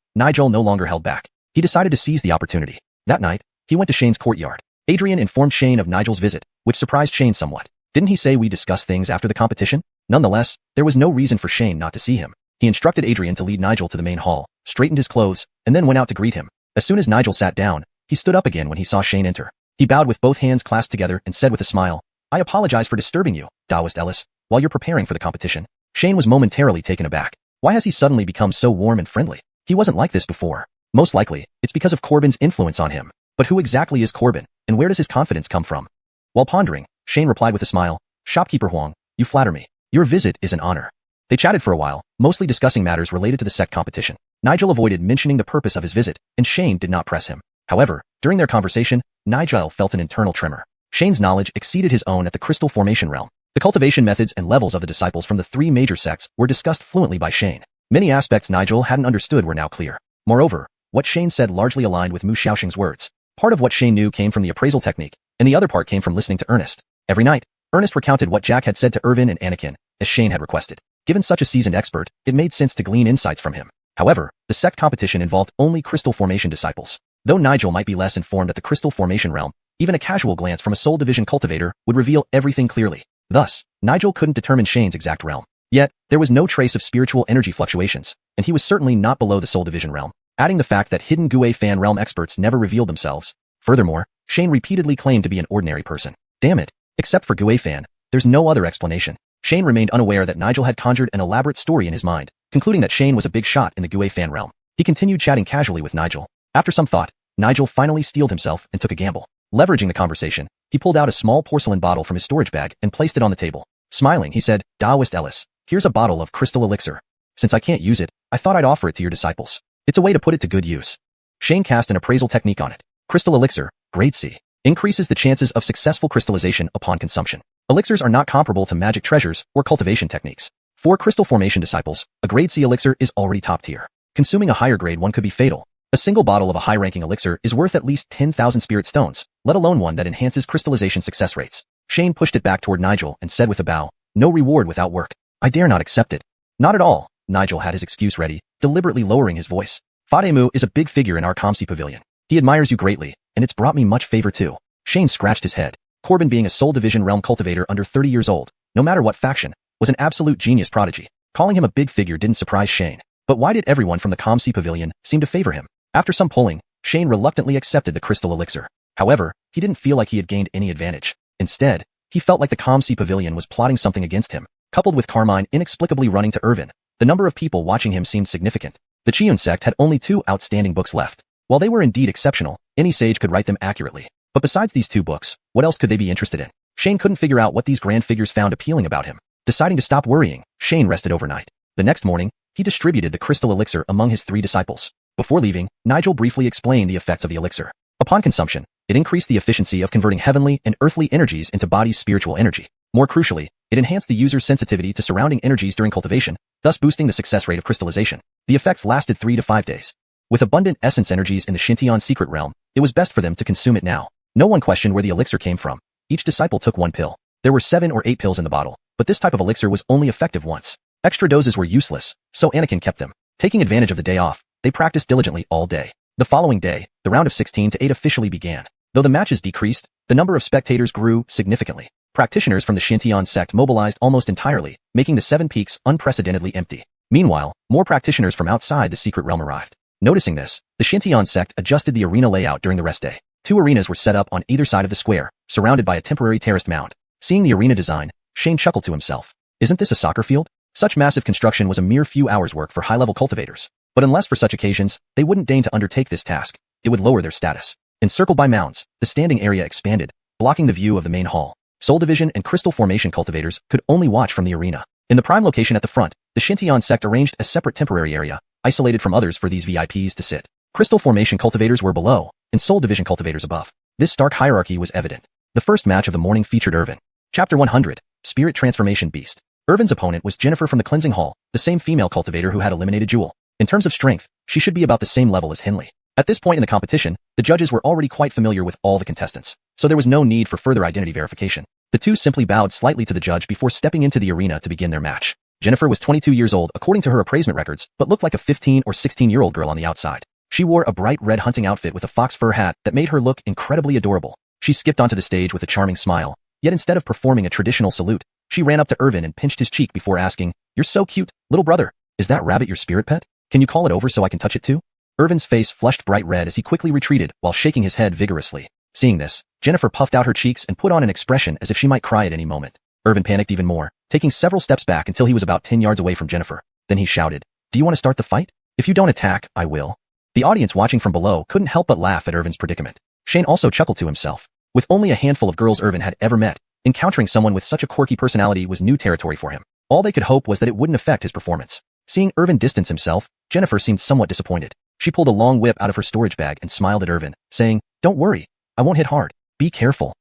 Nigel no longer held back. He decided to seize the opportunity. That night, he went to Shane's courtyard. Adrian informed Shane of Nigel's visit, which surprised Shane somewhat. Didn't he say we discuss things after the competition? Nonetheless, there was no reason for Shane not to see him. He instructed Adrian to lead Nigel to the main hall, straightened his clothes, and then went out to greet him. As soon as Nigel sat down, he stood up again when he saw Shane enter. He bowed with both hands clasped together and said with a smile, I apologize for disturbing you, Taoist Ellis, while you're preparing for the competition. Shane was momentarily taken aback. Why has he suddenly become so warm and friendly? He wasn't like this before. Most likely, it's because of Corbin's influence on him. But who exactly is Corbin, and where does his confidence come from? While pondering, Shane replied with a smile, Shopkeeper Huang, you flatter me. Your visit is an honor. They chatted for a while, mostly discussing matters related to the sect competition. Nigel avoided mentioning the purpose of his visit, and Shane did not press him. However, during their conversation, Nigel felt an internal tremor. Shane's knowledge exceeded his own at the crystal formation realm. The cultivation methods and levels of the disciples from the three major sects were discussed fluently by Shane. Many aspects Nigel hadn't understood were now clear. Moreover, what Shane said largely aligned with Mu Xiaoxing's words. Part of what Shane knew came from the appraisal technique, and the other part came from listening to Ernest. Every night, Ernest recounted what Jack had said to Irvin and Anakin, as Shane had requested. Given such a seasoned expert, it made sense to glean insights from him. However, the sect competition involved only crystal formation disciples. Though Nigel might be less informed at the crystal formation realm, even a casual glance from a soul division cultivator would reveal everything clearly. Thus, Nigel couldn't determine Shane's exact realm. Yet, there was no trace of spiritual energy fluctuations, and he was certainly not below the soul division realm, adding the fact that hidden Gui-Fan realm experts never revealed themselves. Furthermore, Shane repeatedly claimed to be an ordinary person. Damn it. Except for Gui-Fan, there's no other explanation. Shane remained unaware that Nigel had conjured an elaborate story in his mind, concluding that Shane was a big shot in the Gui-Fan realm. He continued chatting casually with Nigel. After some thought, Nigel finally steeled himself and took a gamble. Leveraging the conversation, he pulled out a small porcelain bottle from his storage bag and placed it on the table. Smiling, he said, Daoist Ellis, here's a bottle of crystal elixir. Since I can't use it, I thought I'd offer it to your disciples. It's a way to put it to good use. Shane cast an appraisal technique on it. Crystal elixir, grade C. Increases the chances of successful crystallization upon consumption. Elixirs are not comparable to magic treasures or cultivation techniques. For crystal formation disciples, a grade C elixir is already top tier. Consuming a higher grade one could be fatal. A single bottle of a high-ranking elixir is worth at least 10,000 spirit stones, let alone one that enhances crystallization success rates. Shane pushed it back toward Nigel and said with a bow, no reward without work. I dare not accept it. Not at all. Nigel had his excuse ready, deliberately lowering his voice. Fademu is a big figure in our Kamsi pavilion. He admires you greatly, and it's brought me much favor too. Shane scratched his head. Corbin, being a soul division realm cultivator under 30 years old, no matter what faction, was an absolute genius prodigy. Calling him a big figure didn't surprise Shane. But why did everyone from the Kamsi pavilion seem to favor him? After some polling, Shane reluctantly accepted the crystal elixir. However, he didn't feel like he had gained any advantage. Instead, he felt like the Kamsi pavilion was plotting something against him. Coupled with Carmine inexplicably running to Irvin, the number of people watching him seemed significant. The Xiuxian sect had only 2 outstanding books left. While they were indeed exceptional, any sage could write them accurately. But besides these 2 books, what else could they be interested in? Shane couldn't figure out what these grand figures found appealing about him. Deciding to stop worrying, Shane rested overnight. The next morning, he distributed the crystal elixir among his 3 disciples. Before leaving, Nigel briefly explained the effects of the elixir. Upon consumption, it increased the efficiency of converting heavenly and earthly energies into body's spiritual energy. More crucially, it enhanced the user's sensitivity to surrounding energies during cultivation, thus boosting the success rate of crystallization. The effects lasted 3 to 5 days. With abundant essence energies in the Xintian secret realm, it was best for them to consume it now. No one questioned where the elixir came from. Each disciple took 1 pill. There were 7 or 8 pills in the bottle, but this type of elixir was only effective once. Extra doses were useless, so Anakin kept them. Taking advantage of the day off, they practiced diligently all day. The following day, the round of 16 to 8 officially began. Though the matches decreased, the number of spectators grew significantly. Practitioners from the Xintian sect mobilized almost entirely, making the 7 peaks unprecedentedly empty. Meanwhile, more practitioners from outside the secret realm arrived. Noticing this, the Xintian sect adjusted the arena layout during the rest day. 2 arenas were set up on either side of the square, surrounded by a temporary terraced mound. Seeing the arena design, Shane chuckled to himself. Isn't this a soccer field? Such massive construction was a mere few hours' work for high-level cultivators. But unless for such occasions, they wouldn't deign to undertake this task, it would lower their status. Encircled by mounds, the standing area expanded, blocking the view of the main hall. Soul Division and Crystal Formation cultivators could only watch from the arena. In the prime location at the front, the Xintian sect arranged a separate temporary area, isolated from others for these VIPs to sit. Crystal Formation cultivators were below, and Soul Division cultivators above. This stark hierarchy was evident. The first match of the morning featured Irvin. Chapter 100, Spirit Transformation Beast. Irvin's opponent was Jennifer from the Cleansing Hall, the same female cultivator who had eliminated Jewel. In terms of strength, she should be about the same level as Henley. At this point in the competition, the judges were already quite familiar with all the contestants, so there was no need for further identity verification. The two simply bowed slightly to the judge before stepping into the arena to begin their match. Jennifer was 22 years old according to her appraisement records, but looked like a 15 or 16-year-old girl on the outside. She wore a bright red hunting outfit with a fox fur hat that made her look incredibly adorable. She skipped onto the stage with a charming smile, yet instead of performing a traditional salute, she ran up to Irvin and pinched his cheek before asking, "You're so cute, little brother. Is that rabbit your spirit pet? Can you call it over so I can touch it too?" Irvin's face flushed bright red as he quickly retreated while shaking his head vigorously. Seeing this, Jennifer puffed out her cheeks and put on an expression as if she might cry at any moment. Irvin panicked even more, taking several steps back until he was about 10 yards away from Jennifer. Then he shouted, "Do you want to start the fight? If you don't attack, I will." The audience watching from below couldn't help but laugh at Irvin's predicament. Shane also chuckled to himself. With only a handful of girls Irvin had ever met, encountering someone with such a quirky personality was new territory for him. All they could hope was that it wouldn't affect his performance. Seeing Irvin distance himself, Jennifer seemed somewhat disappointed. She pulled a long whip out of her storage bag and smiled at Irvin, saying, "Don't worry, I won't hit hard. Be careful."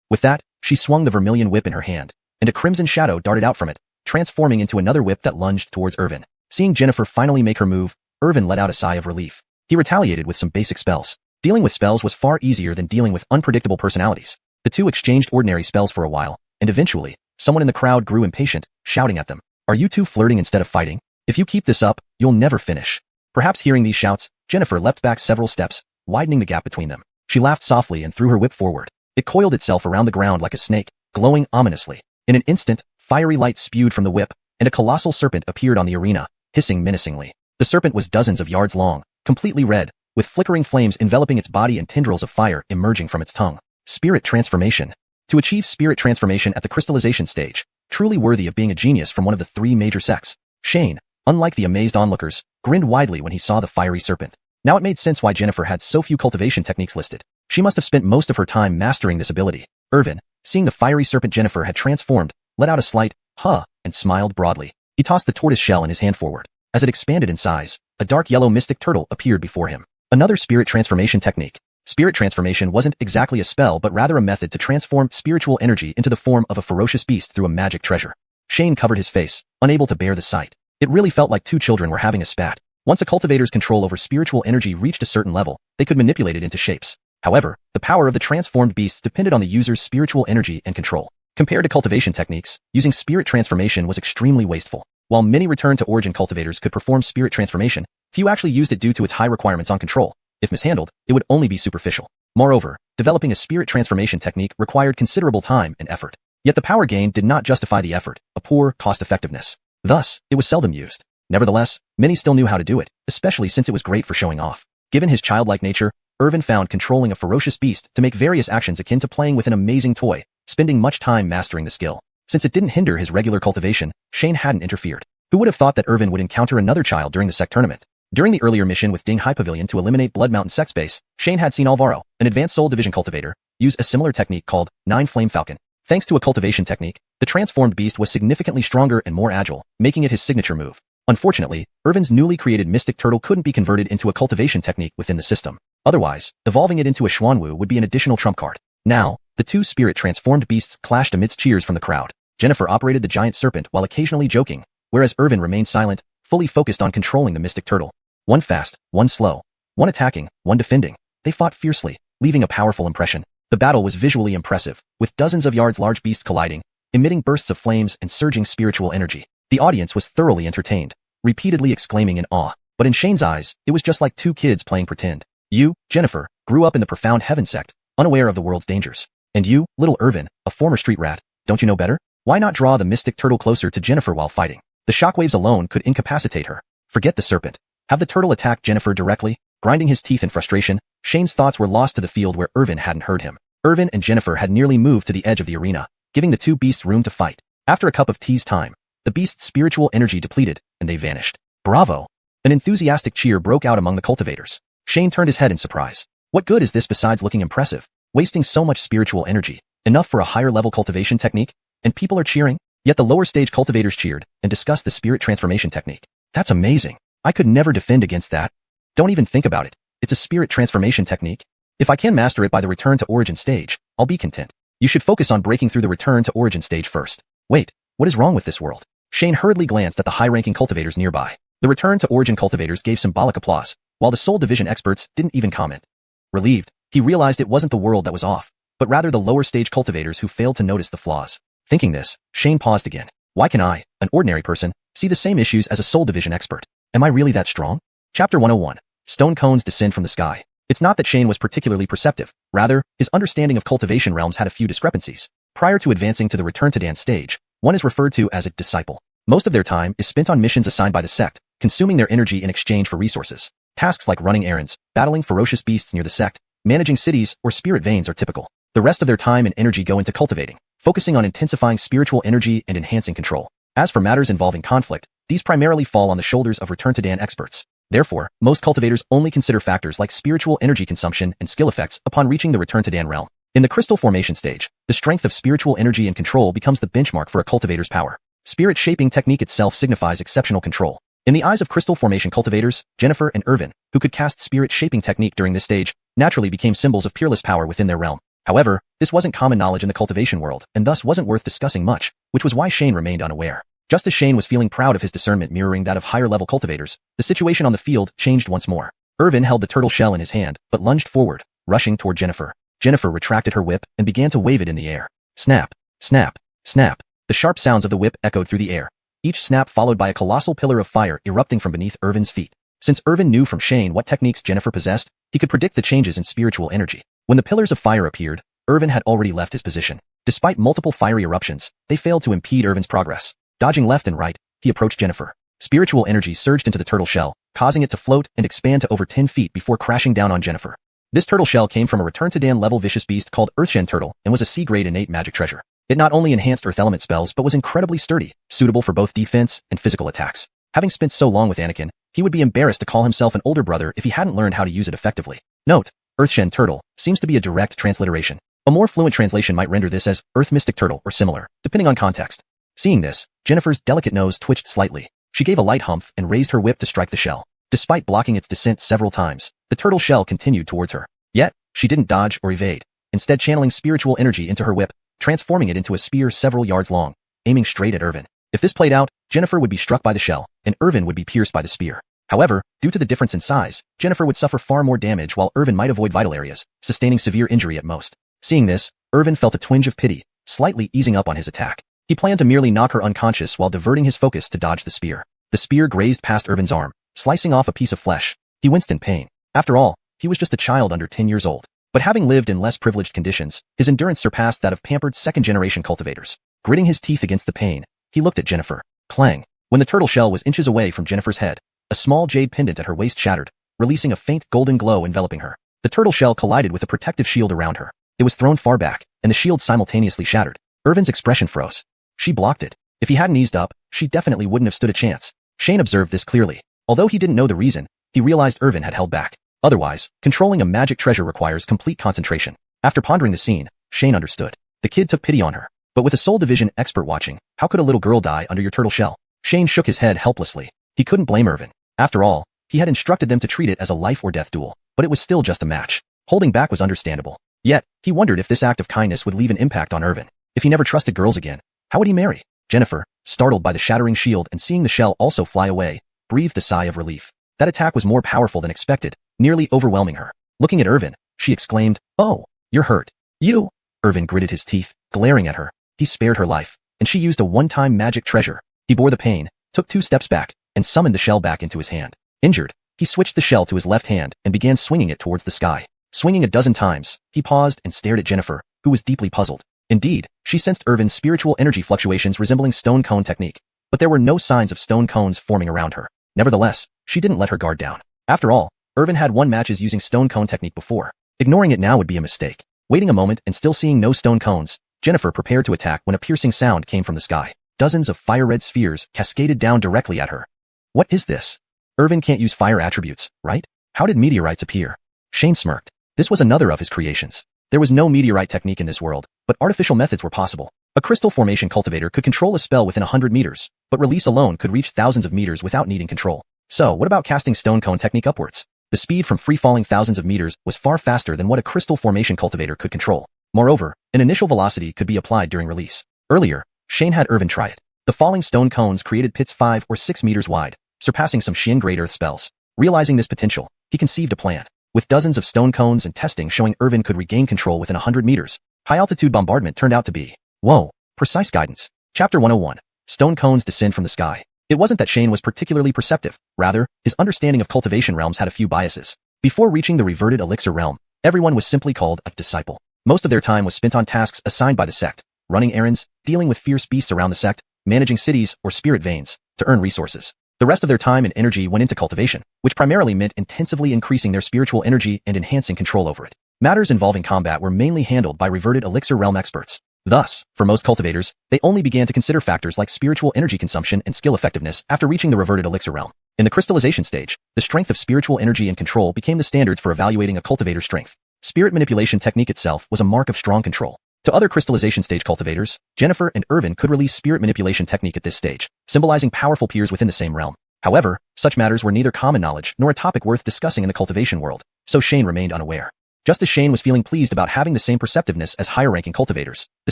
With that, she swung the vermilion whip in her hand. and a crimson shadow darted out from it, transforming into another whip that lunged towards Irvin. Seeing Jennifer finally make her move, Irvin let out a sigh of relief. He retaliated with some basic spells. Dealing with spells was far easier than dealing with unpredictable personalities. The two exchanged ordinary spells for a while, and eventually, someone in the crowd grew impatient, shouting at them. Are you two flirting instead of fighting? If you keep this up, you'll never finish. Perhaps hearing these shouts, Jennifer leapt back several steps, widening the gap between them. She laughed softly and threw her whip forward. It coiled itself around the ground like a snake, glowing ominously. In an instant, fiery light spewed from the whip, and a colossal serpent appeared on the arena, hissing menacingly. The serpent was dozens of yards long, completely red, with flickering flames enveloping its body and tendrils of fire emerging from its tongue. Spirit transformation. To achieve spirit transformation at the crystallization stage, truly worthy of being a genius from one of the three major sects, Shane, unlike the amazed onlookers, grinned widely when he saw the fiery serpent. Now it made sense why Jennifer had so few cultivation techniques listed. She must have spent most of her time mastering this ability. Irvin, seeing the fiery serpent Jennifer had transformed, let out a slight, huh, and smiled broadly. He tossed the tortoise shell in his hand forward. As it expanded in size, a dark yellow mystic turtle appeared before him. Another spirit transformation technique. Spirit transformation wasn't exactly a spell but rather a method to transform spiritual energy into the form of a ferocious beast through a magic treasure. Shane covered his face, unable to bear the sight. It really felt like two children were having a spat. Once a cultivator's control over spiritual energy reached a certain level, they could manipulate it into shapes. However, the power of the transformed beasts depended on the user's spiritual energy and control. Compared to cultivation techniques, using spirit transformation was extremely wasteful. While many return-to-origin cultivators could perform spirit transformation, few actually used it due to its high requirements on control. If mishandled, it would only be superficial. Moreover, developing a spirit transformation technique required considerable time and effort. Yet the power gain did not justify the effort, a poor cost-effectiveness. Thus, it was seldom used. Nevertheless, many still knew how to do it, especially since it was great for showing off. Given his childlike nature, Irvin found controlling a ferocious beast to make various actions akin to playing with an amazing toy, spending much time mastering the skill. Since it didn't hinder his regular cultivation, Shane hadn't interfered. Who would have thought that Irvin would encounter another child during the sect tournament? During the earlier mission with Ding High Pavilion to eliminate Blood Mountain Sex Base, Shane had seen Alvaro, an advanced Soul Division cultivator, use a similar technique called Nine Flame Falcon. Thanks to a cultivation technique, the transformed beast was significantly stronger and more agile, making it his signature move. Unfortunately, Irvin's newly created Mystic Turtle couldn't be converted into a cultivation technique within the system. Otherwise, evolving it into a xuanhuan would be an additional trump card. Now, the two spirit-transformed beasts clashed amidst cheers from the crowd. Jennifer operated the giant serpent while occasionally joking, whereas Irvin remained silent, fully focused on controlling the Mystic Turtle. One fast, one slow, one attacking, one defending. They fought fiercely, leaving a powerful impression. The battle was visually impressive, with dozens of yards large beasts colliding, emitting bursts of flames and surging spiritual energy. The audience was thoroughly entertained, repeatedly exclaiming in awe. But in Shane's eyes, it was just like two kids playing pretend. You, Jennifer, grew up in the profound heaven sect, unaware of the world's dangers. And you, little Irvin, a former street rat, don't you know better? Why not draw the Mystic Turtle closer to Jennifer while fighting? The shockwaves alone could incapacitate her. Forget the serpent. Have the turtle attack Jennifer directly? Grinding his teeth in frustration, Shane's thoughts were lost to the field where Irvin hadn't heard him. Irvin and Jennifer had nearly moved to the edge of the arena, giving the two beasts room to fight. After a cup of tea's time, the beasts' spiritual energy depleted, and they vanished. Bravo! An enthusiastic cheer broke out among the cultivators. Shane turned his head in surprise. What good is this besides looking impressive? Wasting so much spiritual energy, enough for a higher-level cultivation technique? And people are cheering? Yet the lower-stage cultivators cheered and discussed the spirit transformation technique. That's amazing. I could never defend against that. Don't even think about it. It's a spirit transformation technique. If I can master it by the return to origin stage, I'll be content. You should focus on breaking through the return to origin stage first. Wait, what is wrong with this world? Shane hurriedly glanced at the high-ranking cultivators nearby. The return to origin cultivators gave symbolic applause, while the Soul Division experts didn't even comment. Relieved, he realized it wasn't the world that was off, but rather the lower-stage cultivators who failed to notice the flaws. Thinking this, Shane paused again. Why can I, an ordinary person, see the same issues as a Soul Division expert? Am I really that strong? Chapter 101. Stone cones descend from the sky. It's not that Shane was particularly perceptive. Rather, his understanding of cultivation realms had a few discrepancies. Prior to advancing to the Return to Dance stage, one is referred to as a disciple. Most of their time is spent on missions assigned by the sect, consuming their energy in exchange for resources. Tasks like running errands, battling ferocious beasts near the sect, managing cities, or spirit veins are typical. The rest of their time and energy go into cultivating, focusing on intensifying spiritual energy and enhancing control. As for matters involving conflict, these primarily fall on the shoulders of Return to Dan experts. Therefore, most cultivators only consider factors like spiritual energy consumption and skill effects upon reaching the Return to Dan realm. In the crystal formation stage, the strength of spiritual energy and control becomes the benchmark for a cultivator's power. Spirit shaping technique itself signifies exceptional control. In the eyes of crystal formation cultivators, Jennifer and Irvin, who could cast spirit shaping technique during this stage, naturally became symbols of peerless power within their realm. However, this wasn't common knowledge in the cultivation world, and thus wasn't worth discussing much, which was why Shane remained unaware. Just as Shane was feeling proud of his discernment mirroring that of higher-level cultivators, the situation on the field changed once more. Irvin held the turtle shell in his hand, but lunged forward, rushing toward Jennifer. Jennifer retracted her whip and began to wave it in the air. Snap, snap, snap. The sharp sounds of the whip echoed through the air, each snap followed by a colossal pillar of fire erupting from beneath Irvin's feet. Since Irvin knew from Shane what techniques Jennifer possessed, he could predict the changes in spiritual energy. When the pillars of fire appeared, Irvin had already left his position. Despite multiple fiery eruptions, they failed to impede Irvin's progress. Dodging left and right, he approached Jennifer. Spiritual energy surged into the turtle shell, causing it to float and expand to over 10 feet before crashing down on Jennifer. This turtle shell came from a Return-to-Dan level vicious beast called Earthshen Turtle and was a C-grade innate magic treasure. It not only enhanced earth element spells but was incredibly sturdy, suitable for both defense and physical attacks. Having spent so long with Anakin, he would be embarrassed to call himself an older brother if he hadn't learned how to use it effectively. Note: Earthshen Turtle seems to be a direct transliteration. A more fluent translation might render this as Earth Mystic Turtle or similar, depending on context. Seeing this, Jennifer's delicate nose twitched slightly. She gave a light humph and raised her whip to strike the shell. Despite blocking its descent several times, the turtle shell continued towards her. Yet, she didn't dodge or evade, instead channeling spiritual energy into her whip, transforming it into a spear several yards long, aiming straight at Irvin. If this played out, Jennifer would be struck by the shell, and Irvin would be pierced by the spear. However, due to the difference in size, Jennifer would suffer far more damage while Irvin might avoid vital areas, sustaining severe injury at most. Seeing this, Irvin felt a twinge of pity, slightly easing up on his attack. He planned to merely knock her unconscious while diverting his focus to dodge the spear. The spear grazed past Irvin's arm, slicing off a piece of flesh. He winced in pain. After all, he was just a child under 10 years old. But having lived in less privileged conditions, his endurance surpassed that of pampered second-generation cultivators. Gritting his teeth against the pain, he looked at Jennifer. Clang! When the turtle shell was inches away from Jennifer's head, a small jade pendant at her waist shattered, releasing a faint golden glow enveloping her. The turtle shell collided with a protective shield around her. It was thrown far back, and the shield simultaneously shattered. Irvin's expression froze. She blocked it. If he hadn't eased up, she definitely wouldn't have stood a chance. Shane observed this clearly. Although he didn't know the reason, he realized Irvin had held back. Otherwise, controlling a magic treasure requires complete concentration. After pondering the scene, Shane understood. The kid took pity on her. But with a Soul Division expert watching, how could a little girl die under your turtle shell? Shane shook his head helplessly. He couldn't blame Irvin. After all, he had instructed them to treat it as a life or death duel, but it was still just a match. Holding back was understandable. Yet, he wondered if this act of kindness would leave an impact on Irvin. If he never trusted girls again, how would he marry? Jennifer, startled by the shattering shield and seeing the shell also fly away, breathed a sigh of relief. That attack was more powerful than expected, nearly overwhelming her. Looking at Irvin, she exclaimed, "Oh, you're hurt." "You?" Irvin gritted his teeth, glaring at her. He spared her life, and she used a one-time magic treasure. He bore the pain, took 2 steps back, and summoned the shell back into his hand. Injured, he switched the shell to his left hand and began swinging it towards the sky. Swinging a dozen times, he paused and stared at Jennifer, who was deeply puzzled. Indeed, she sensed Irvin's spiritual energy fluctuations resembling stone cone technique, but there were no signs of stone cones forming around her. Nevertheless, she didn't let her guard down. After all, Irvin had won matches using stone cone technique before. Ignoring it now would be a mistake. Waiting a moment and still seeing no stone cones, Jennifer prepared to attack when a piercing sound came from the sky. Dozens of fire-red spheres cascaded down directly at her. What is this? Irvin can't use fire attributes, right? How did meteorites appear? Shane smirked. This was another of his creations. There was no meteorite technique in this world, but artificial methods were possible. A crystal formation cultivator could control a spell within 100 meters, but release alone could reach thousands of meters without needing control. So, what about casting stone cone technique upwards? The speed from free-falling thousands of meters was far faster than what a crystal formation cultivator could control. Moreover, an initial velocity could be applied during release. Earlier, Shane had Irvin try it. The falling stone cones created pits 5 or 6 meters wide, surpassing some Xian-grade earth spells. Realizing this potential, he conceived a plan. With dozens of stone cones and testing showing Irvin could regain control within 100 meters, high-altitude bombardment turned out to be, whoa, precise guidance. Chapter 101. Stone cones descend from the sky. It wasn't that Shane was particularly perceptive. Rather, his understanding of cultivation realms had a few biases. Before reaching the reverted elixir realm, everyone was simply called a disciple. Most of their time was spent on tasks assigned by the sect, running errands, dealing with fierce beasts around the sect, managing cities or spirit veins to earn resources. The rest of their time and energy went into cultivation, which primarily meant intensively increasing their spiritual energy and enhancing control over it. Matters involving combat were mainly handled by reverted elixir realm experts. Thus, for most cultivators, they only began to consider factors like spiritual energy consumption and skill effectiveness after reaching the reverted elixir realm. In the crystallization stage, the strength of spiritual energy and control became the standards for evaluating a cultivator's strength. Spirit manipulation technique itself was a mark of strong control. To other crystallization stage cultivators, Jennifer and Irvin could release spirit manipulation technique at this stage, symbolizing powerful peers within the same realm. However, such matters were neither common knowledge nor a topic worth discussing in the cultivation world, so Shane remained unaware. Just as Shane was feeling pleased about having the same perceptiveness as higher-ranking cultivators, the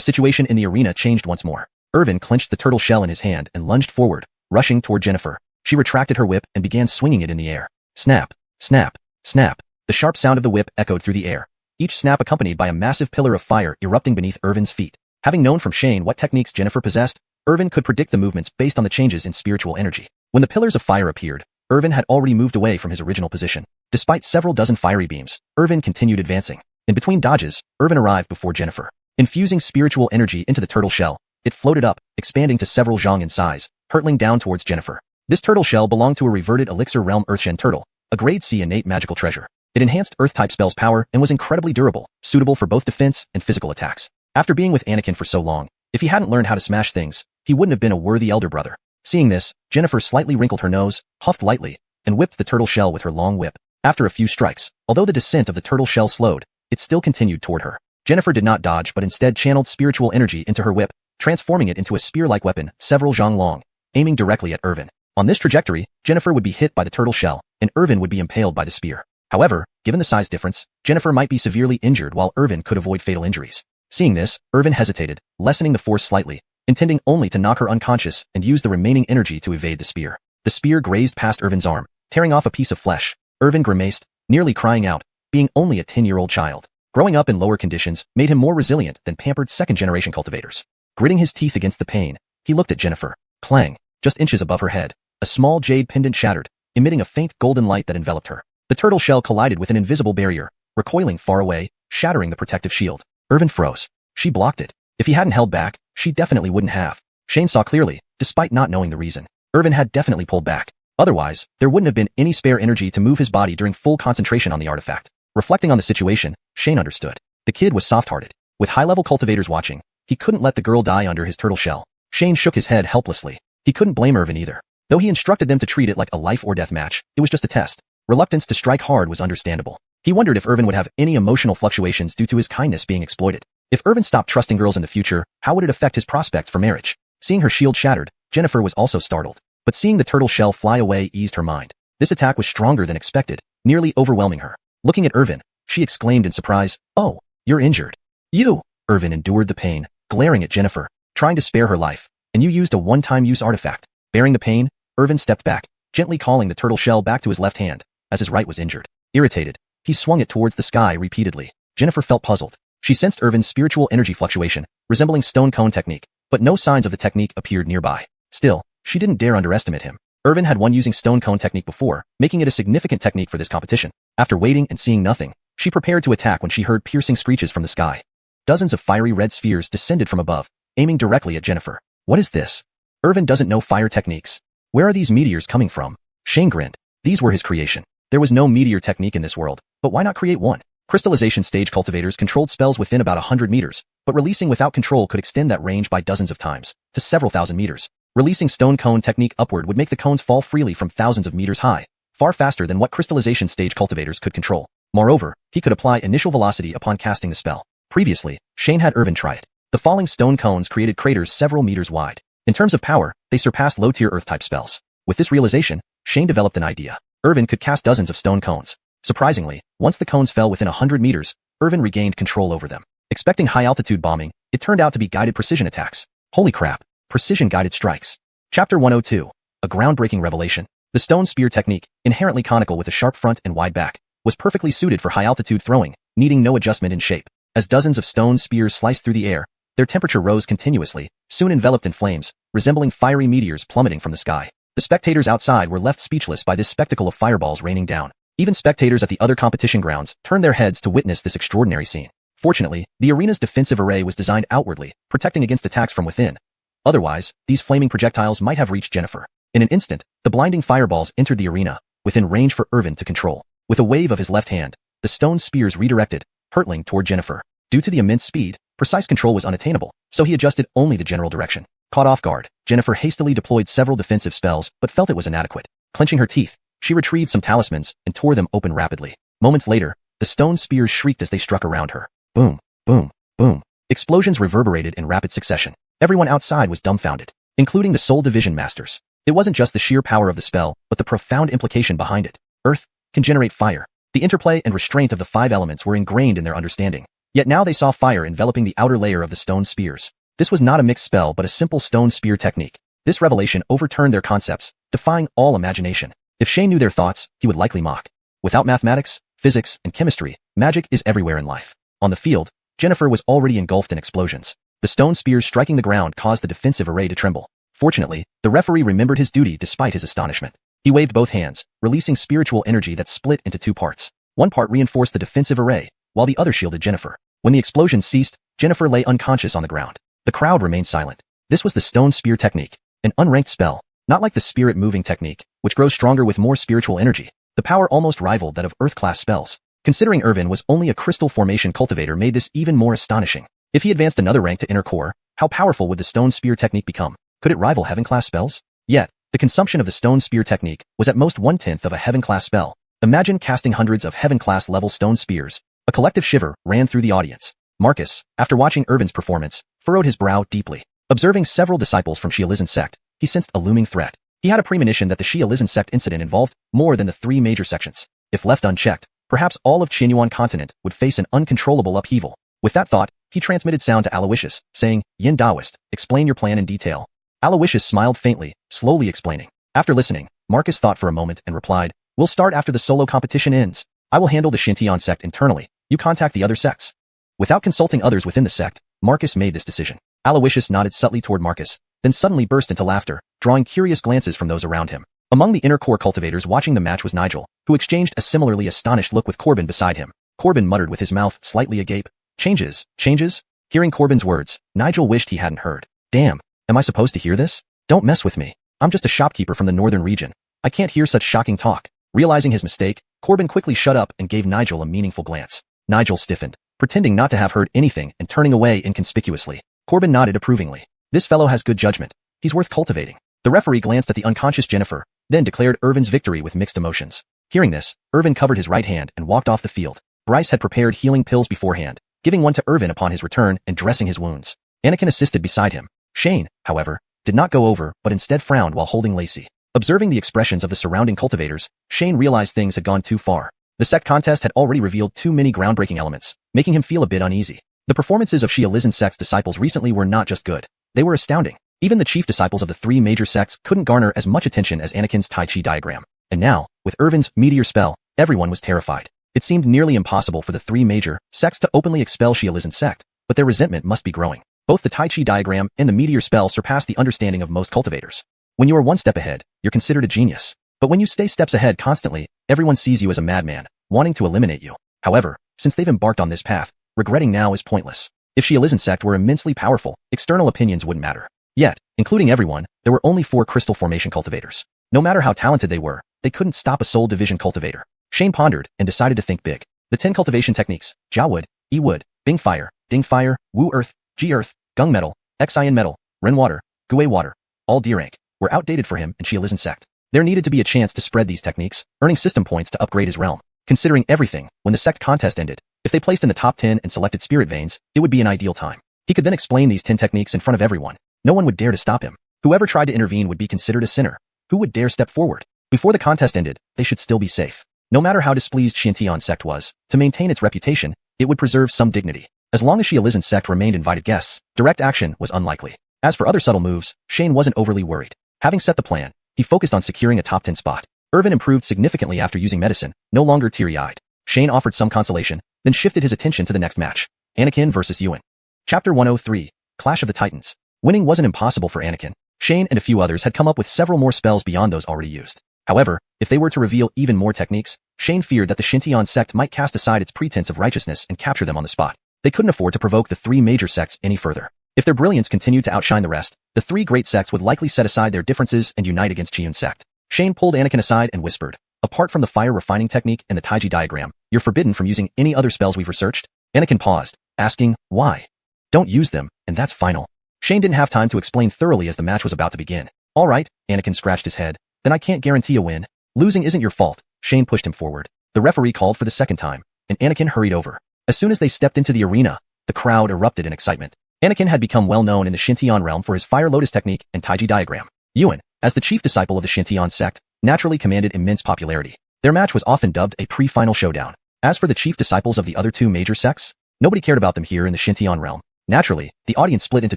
situation in the arena changed once more. Irvin clenched the turtle shell in his hand and lunged forward, rushing toward Jennifer. She retracted her whip and began swinging it in the air. Snap, snap, snap. The sharp sound of the whip echoed through the air, each snap accompanied by a massive pillar of fire erupting beneath Irvin's feet. Having known from Shane what techniques Jennifer possessed, Irvin could predict the movements based on the changes in spiritual energy. When the pillars of fire appeared, Irvin had already moved away from his original position. Despite several dozen fiery beams, Irvin continued advancing. In between dodges, Irvin arrived before Jennifer. Infusing spiritual energy into the turtle shell, it floated up, expanding to several zhang in size, hurtling down towards Jennifer. This turtle shell belonged to a reverted Elixir Realm Earthshen turtle, a grade C innate magical treasure. It enhanced Earth-type spells' power and was incredibly durable, suitable for both defense and physical attacks. After being with Anakin for so long, if he hadn't learned how to smash things, he wouldn't have been a worthy elder brother. Seeing this, Jennifer slightly wrinkled her nose, huffed lightly, and whipped the turtle shell with her long whip. After a few strikes, although the descent of the turtle shell slowed, it still continued toward her. Jennifer did not dodge but instead channeled spiritual energy into her whip, transforming it into a spear-like weapon several zhang long, aiming directly at Irvin. On this trajectory, Jennifer would be hit by the turtle shell, and Irvin would be impaled by the spear. However, given the size difference, Jennifer might be severely injured while Irvin could avoid fatal injuries. Seeing this, Irvin hesitated, lessening the force slightly, intending only to knock her unconscious and use the remaining energy to evade the spear. The spear grazed past Irvin's arm, tearing off a piece of flesh. Irvin grimaced, nearly crying out, being only a 10-year-old child. Growing up in lower conditions made him more resilient than pampered second-generation cultivators. Gritting his teeth against the pain, he looked at Jennifer. Clang, just inches above her head. A small jade pendant shattered, emitting a faint golden light that enveloped her. The turtle shell collided with an invisible barrier, recoiling far away, shattering the protective shield. Irvin froze. She blocked it. If he hadn't held back, she definitely wouldn't have. Shane saw clearly, despite not knowing the reason. Irvin had definitely pulled back. Otherwise, there wouldn't have been any spare energy to move his body during full concentration on the artifact. Reflecting on the situation, Shane understood. The kid was soft-hearted. With high-level cultivators watching, he couldn't let the girl die under his turtle shell. Shane shook his head helplessly. He couldn't blame Irvin either. Though he instructed them to treat it like a life-or-death match, it was just a test. Reluctance to strike hard was understandable. He wondered if Irvin would have any emotional fluctuations due to his kindness being exploited. If Irvin stopped trusting girls in the future, how would it affect his prospects for marriage? Seeing her shield shattered, Jennifer was also startled. But seeing the turtle shell fly away eased her mind. This attack was stronger than expected, nearly overwhelming her. Looking at Irvin, she exclaimed in surprise, "Oh, you're injured." "You!" Irvin endured the pain, glaring at Jennifer, trying to spare her life. "And you used a one-time use artifact." Bearing the pain, Irvin stepped back, gently calling the turtle shell back to his left hand, as his right was injured. Irritated, he swung it towards the sky repeatedly. Jennifer felt puzzled. She sensed Irvin's spiritual energy fluctuation, resembling stone cone technique, but no signs of the technique appeared nearby. Still, she didn't dare underestimate him. Irvin had won using stone cone technique before, making it a significant technique for this competition. After waiting and seeing nothing, she prepared to attack when she heard piercing screeches from the sky. Dozens of fiery red spheres descended from above, aiming directly at Jennifer. What is this? Irvin doesn't know fire techniques. Where are these meteors coming from? Shane grinned. These were his creation. There was no meteor technique in this world, but why not create one? Crystallization stage cultivators controlled spells within about 100 meters, but releasing without control could extend that range by dozens of times, to several thousand meters. Releasing stone cone technique upward would make the cones fall freely from thousands of meters high, far faster than what crystallization stage cultivators could control. Moreover, he could apply initial velocity upon casting the spell. Previously, Shane had Irvin try it. The falling stone cones created craters several meters wide. In terms of power, they surpassed low-tier Earth-type spells. With this realization, Shane developed an idea. Irvin could cast dozens of stone cones. Surprisingly, once the cones fell within 100 meters, Irvin regained control over them. Expecting high-altitude bombing, it turned out to be guided precision attacks. Holy crap! Precision-guided strikes. Chapter 102. A groundbreaking revelation. The stone spear technique, inherently conical with a sharp front and wide back, was perfectly suited for high-altitude throwing, needing no adjustment in shape. As dozens of stone spears sliced through the air, their temperature rose continuously, soon enveloped in flames, resembling fiery meteors plummeting from the sky. The spectators outside were left speechless by this spectacle of fireballs raining down. Even spectators at the other competition grounds turned their heads to witness this extraordinary scene. Fortunately, the arena's defensive array was designed outwardly, protecting against attacks from within. Otherwise, these flaming projectiles might have reached Jennifer. In an instant, the blinding fireballs entered the arena, within range for Irvin to control. With a wave of his left hand, the stone spears redirected, hurtling toward Jennifer. Due to the immense speed, precise control was unattainable, so he adjusted only the general direction. Caught off guard, Jennifer hastily deployed several defensive spells, but felt it was inadequate. Clenching her teeth, she retrieved some talismans and tore them open rapidly. Moments later, the stone spears shrieked as they struck around her. Boom, boom, boom. Explosions reverberated in rapid succession. Everyone outside was dumbfounded, including the Soul Division Masters. It wasn't just the sheer power of the spell, but the profound implication behind it. Earth can generate fire. The interplay and restraint of the 5 elements were ingrained in their understanding. Yet now they saw fire enveloping the outer layer of the stone spears. This was not a mixed spell but a simple stone spear technique. This revelation overturned their concepts, defying all imagination. If Shane knew their thoughts, he would likely mock. Without mathematics, physics, and chemistry, magic is everywhere in life. On the field, Jennifer was already engulfed in explosions. The stone spears striking the ground caused the defensive array to tremble. Fortunately, the referee remembered his duty despite his astonishment. He waved both hands, releasing spiritual energy that split into 2 parts. One part reinforced the defensive array, while the other shielded Jennifer. When the explosion ceased, Jennifer lay unconscious on the ground. The crowd remained silent. This was the stone spear technique, an unranked spell, not like the spirit moving technique, which grows stronger with more spiritual energy. The power almost rivaled that of Earth-class spells. Considering Irvin was only a crystal formation cultivator made this even more astonishing. If he advanced another rank to inner core, how powerful would the stone spear technique become? Could it rival heaven-class spells? Yet, the consumption of the stone spear technique was at most 1/10 of a heaven-class spell. Imagine casting hundreds of heaven-class level stone spears. A collective shiver ran through the audience. Marcus, after watching Irvin's performance, furrowed his brow deeply. Observing several disciples from xiuxian sect, he sensed a looming threat. He had a premonition that the xiuxian sect incident involved more than the 3 major sections. If left unchecked, perhaps all of Xuanhuan continent would face an uncontrollable upheaval. With that thought, he transmitted sound to Aloysius, saying, "Yin Taoist, explain your plan in detail." Aloysius smiled faintly, slowly explaining. After listening, Marcus thought for a moment and replied, "We'll start after the solo competition ends. I will handle the Xiuxian sect internally. You contact the other sects." Without consulting others within the sect, Marcus made this decision. Aloysius nodded subtly toward Marcus, then suddenly burst into laughter, drawing curious glances from those around him. Among the inner core cultivators watching the match was Nigel, who exchanged a similarly astonished look with Corbin beside him. Corbin muttered with his mouth slightly agape, "Changes, changes?" Hearing Corbin's words, Nigel wished he hadn't heard. "Damn, am I supposed to hear this? Don't mess with me. I'm just a shopkeeper from the northern region. I can't hear such shocking talk." Realizing his mistake, Corbin quickly shut up and gave Nigel a meaningful glance. Nigel stiffened, pretending not to have heard anything and turning away inconspicuously. Corbin nodded approvingly. "This fellow has good judgment. He's worth cultivating." The referee glanced at the unconscious Jennifer, then declared Irvin's victory with mixed emotions. Hearing this, Irvin covered his right hand and walked off the field. Bryce had prepared healing pills beforehand, giving one to Irvin upon his return and dressing his wounds. Anakin assisted beside him. Shane, however, did not go over but instead frowned while holding Lacey. Observing the expressions of the surrounding cultivators, Shane realized things had gone too far. The sect contest had already revealed too many groundbreaking elements, making him feel a bit uneasy. The performances of xiuxian sect's disciples recently were not just good, they were astounding. Even the chief disciples of the 3 major sects couldn't garner as much attention as Anakin's Tai Chi diagram. And now, with Irvin's meteor spell, everyone was terrified. It seemed nearly impossible for the 3 major sects to openly expel xiuxian sect, but their resentment must be growing. Both the Tai Chi diagram and the meteor spell surpassed the understanding of most cultivators. When you are one step ahead, you're considered a genius. But when you stay steps ahead constantly, everyone sees you as a madman, wanting to eliminate you. However, since they've embarked on this path, regretting now is pointless. If xiuxian sect were immensely powerful, external opinions wouldn't matter. Yet, including everyone, there were only 4 crystal formation cultivators. No matter how talented they were, they couldn't stop a soul division cultivator. Shane pondered and decided to think big. The 10 cultivation techniques, Jia Wood, E Wood, Bing Fire, Ding Fire, Wu Earth, Ji Earth, Gung Metal, Xian Metal, Ren Water, Gui Water, all D rank, were outdated for him and xiuxian sect. There needed to be a chance to spread these techniques, earning system points to upgrade his realm. Considering everything, when the sect contest ended, if they placed in the top 10 and selected spirit veins, it would be an ideal time. He could then explain these 10 techniques in front of everyone. No one would dare to stop him. Whoever tried to intervene would be considered a sinner. Who would dare step forward? Before the contest ended, they should still be safe. No matter how displeased Xiuxian sect was, to maintain its reputation, it would preserve some dignity. As long as xiuxian sect remained invited guests, direct action was unlikely. As for other subtle moves, Shane wasn't overly worried. Having set the plan, he focused on securing a top 10 spot. Irvin improved significantly after using medicine, no longer teary-eyed. Shane offered some consolation, then shifted his attention to the next match. Anakin vs. Ewan. Chapter 103, Clash of the Titans. Winning wasn't impossible for Anakin. Shane and a few others had come up with several more spells beyond those already used. However, if they were to reveal even more techniques, Shane feared that the Xiuxian sect might cast aside its pretense of righteousness and capture them on the spot. They couldn't afford to provoke the 3 major sects any further. If their brilliance continued to outshine the rest, the 3 great sects would likely set aside their differences and unite against Xiuxian sect. Shane pulled Anakin aside and whispered, "Apart from the fire refining technique and the Taiji diagram, you're forbidden from using any other spells we've researched?" Anakin paused, asking, "Why?" "Don't use them, and that's final." Shane didn't have time to explain thoroughly as the match was about to begin. "All right," Anakin scratched his head, "then I can't guarantee a win." "Losing isn't your fault." Shane pushed him forward. The referee called for the second time, and Anakin hurried over. As soon as they stepped into the arena, the crowd erupted in excitement. Anakin had become well known in the Xiuxian realm for his Fire Lotus technique and Taiji diagram. Ewan, as the chief disciple of the Xiuxian sect, naturally commanded immense popularity. Their match was often dubbed a pre-final showdown. As for the chief disciples of the other two major sects, nobody cared about them here in the Xiuxian realm. Naturally, the audience split into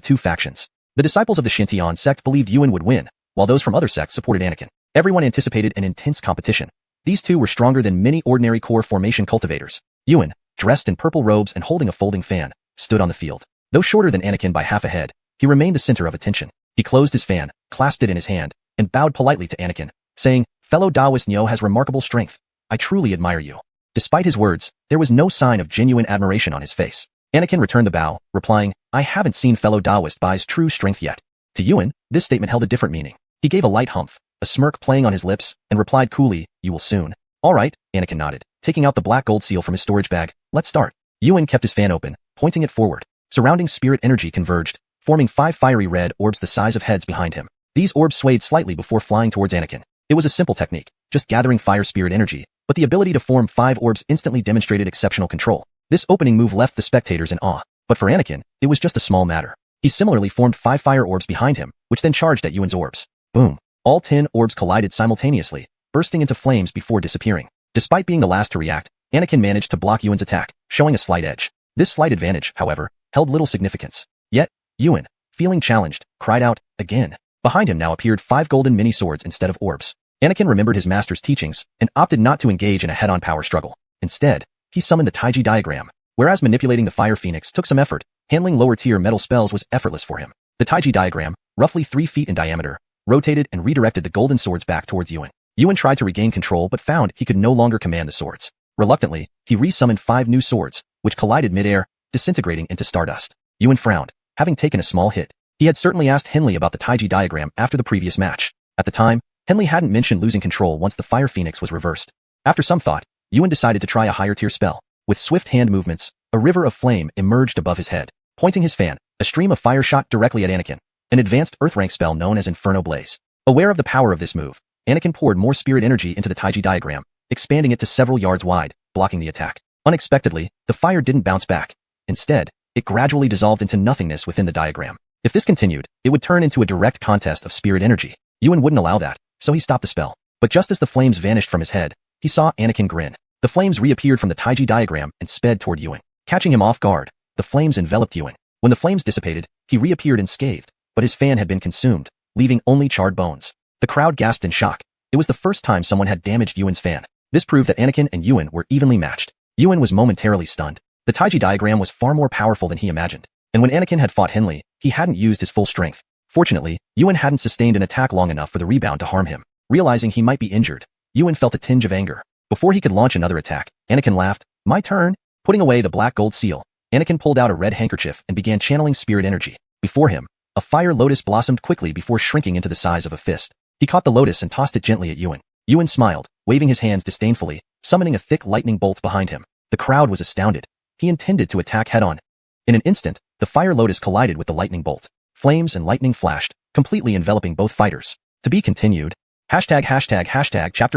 two factions. The disciples of the Xiuxian sect believed Yuan would win, while those from other sects supported Anakin. Everyone anticipated an intense competition. These two were stronger than many ordinary core formation cultivators. Yuan, dressed in purple robes and holding a folding fan, stood on the field. Though shorter than Anakin by half a head, he remained the center of attention. He closed his fan, clasped it in his hand, and bowed politely to Anakin, saying, "Fellow Taoist Neo has remarkable strength. I truly admire you." Despite his words, there was no sign of genuine admiration on his face. Anakin returned the bow, replying, "I haven't seen fellow Taoist Bai's true strength yet." To Yuan, this statement held a different meaning. He gave a light humph, a smirk playing on his lips, and replied coolly, "You will soon." "All right," Anakin nodded, taking out the black gold seal from his storage bag. "Let's start." Yuan kept his fan open, pointing it forward. Surrounding spirit energy converged, forming 5 fiery red orbs the size of heads behind him. These orbs swayed slightly before flying towards Anakin. It was a simple technique, just gathering fire spirit energy, but the ability to form 5 orbs instantly demonstrated exceptional control. This opening move left the spectators in awe, but for Anakin, it was just a small matter. He similarly formed 5 fire orbs behind him, which then charged at Yuan's orbs. Boom! All 10 orbs collided simultaneously, bursting into flames before disappearing. Despite being the last to react, Anakin managed to block Yuan's attack, showing a slight edge. This slight advantage, however, held little significance. Yet, Yuan, feeling challenged, cried out, again. Behind him now appeared 5 golden mini-swords instead of orbs. Anakin remembered his master's teachings and opted not to engage in a head-on power struggle. Instead, he summoned the Taiji diagram. Whereas manipulating the Fire Phoenix took some effort, handling lower-tier metal spells was effortless for him. The Taiji diagram, roughly 3 feet in diameter, rotated and redirected the golden swords back towards Yuan. Yuan tried to regain control but found he could no longer command the swords. Reluctantly, he resummoned 5 new swords, which collided mid-air, disintegrating into stardust. Yuan frowned, having taken a small hit. He had certainly asked Henley about the Taiji diagram after the previous match. At the time, Henley hadn't mentioned losing control once the Fire Phoenix was reversed. After some thought, Yuan decided to try a higher-tier spell. With swift hand movements, a river of flame emerged above his head. Pointing his fan, a stream of fire shot directly at Anakin, an advanced Earth-rank spell known as Inferno Blaze. Aware of the power of this move, Anakin poured more spirit energy into the Taiji diagram, expanding it to several yards wide, blocking the attack. Unexpectedly, the fire didn't bounce back. Instead, it gradually dissolved into nothingness within the diagram. If this continued, it would turn into a direct contest of spirit energy. Yuan wouldn't allow that, so he stopped the spell. But just as the flames vanished from his head, he saw Anakin grin. The flames reappeared from the Taiji diagram and sped toward Yuan. Catching him off guard, the flames enveloped Yuan. When the flames dissipated, he reappeared unscathed, but his fan had been consumed, leaving only charred bones. The crowd gasped in shock. It was the first time someone had damaged Yuan's fan. This proved that Anakin and Yuan were evenly matched. Yuan was momentarily stunned. The Taiji diagram was far more powerful than he imagined, and when Anakin had fought Henley, he hadn't used his full strength. Fortunately, Yuan hadn't sustained an attack long enough for the rebound to harm him. Realizing he might be injured, Yuan felt a tinge of anger. Before he could launch another attack, Anakin laughed. "My turn." Putting away the black gold seal, Anakin pulled out a red handkerchief and began channeling spirit energy. Before him, a fire lotus blossomed quickly before shrinking into the size of a fist. He caught the lotus and tossed it gently at Yuan. Yuan smiled, waving his hands disdainfully, summoning a thick lightning bolt behind him. The crowd was astounded. He intended to attack head-on. In an instant, the fire lotus collided with the lightning bolt. Flames and lightning flashed, completely enveloping both fighters. To be continued. Chapter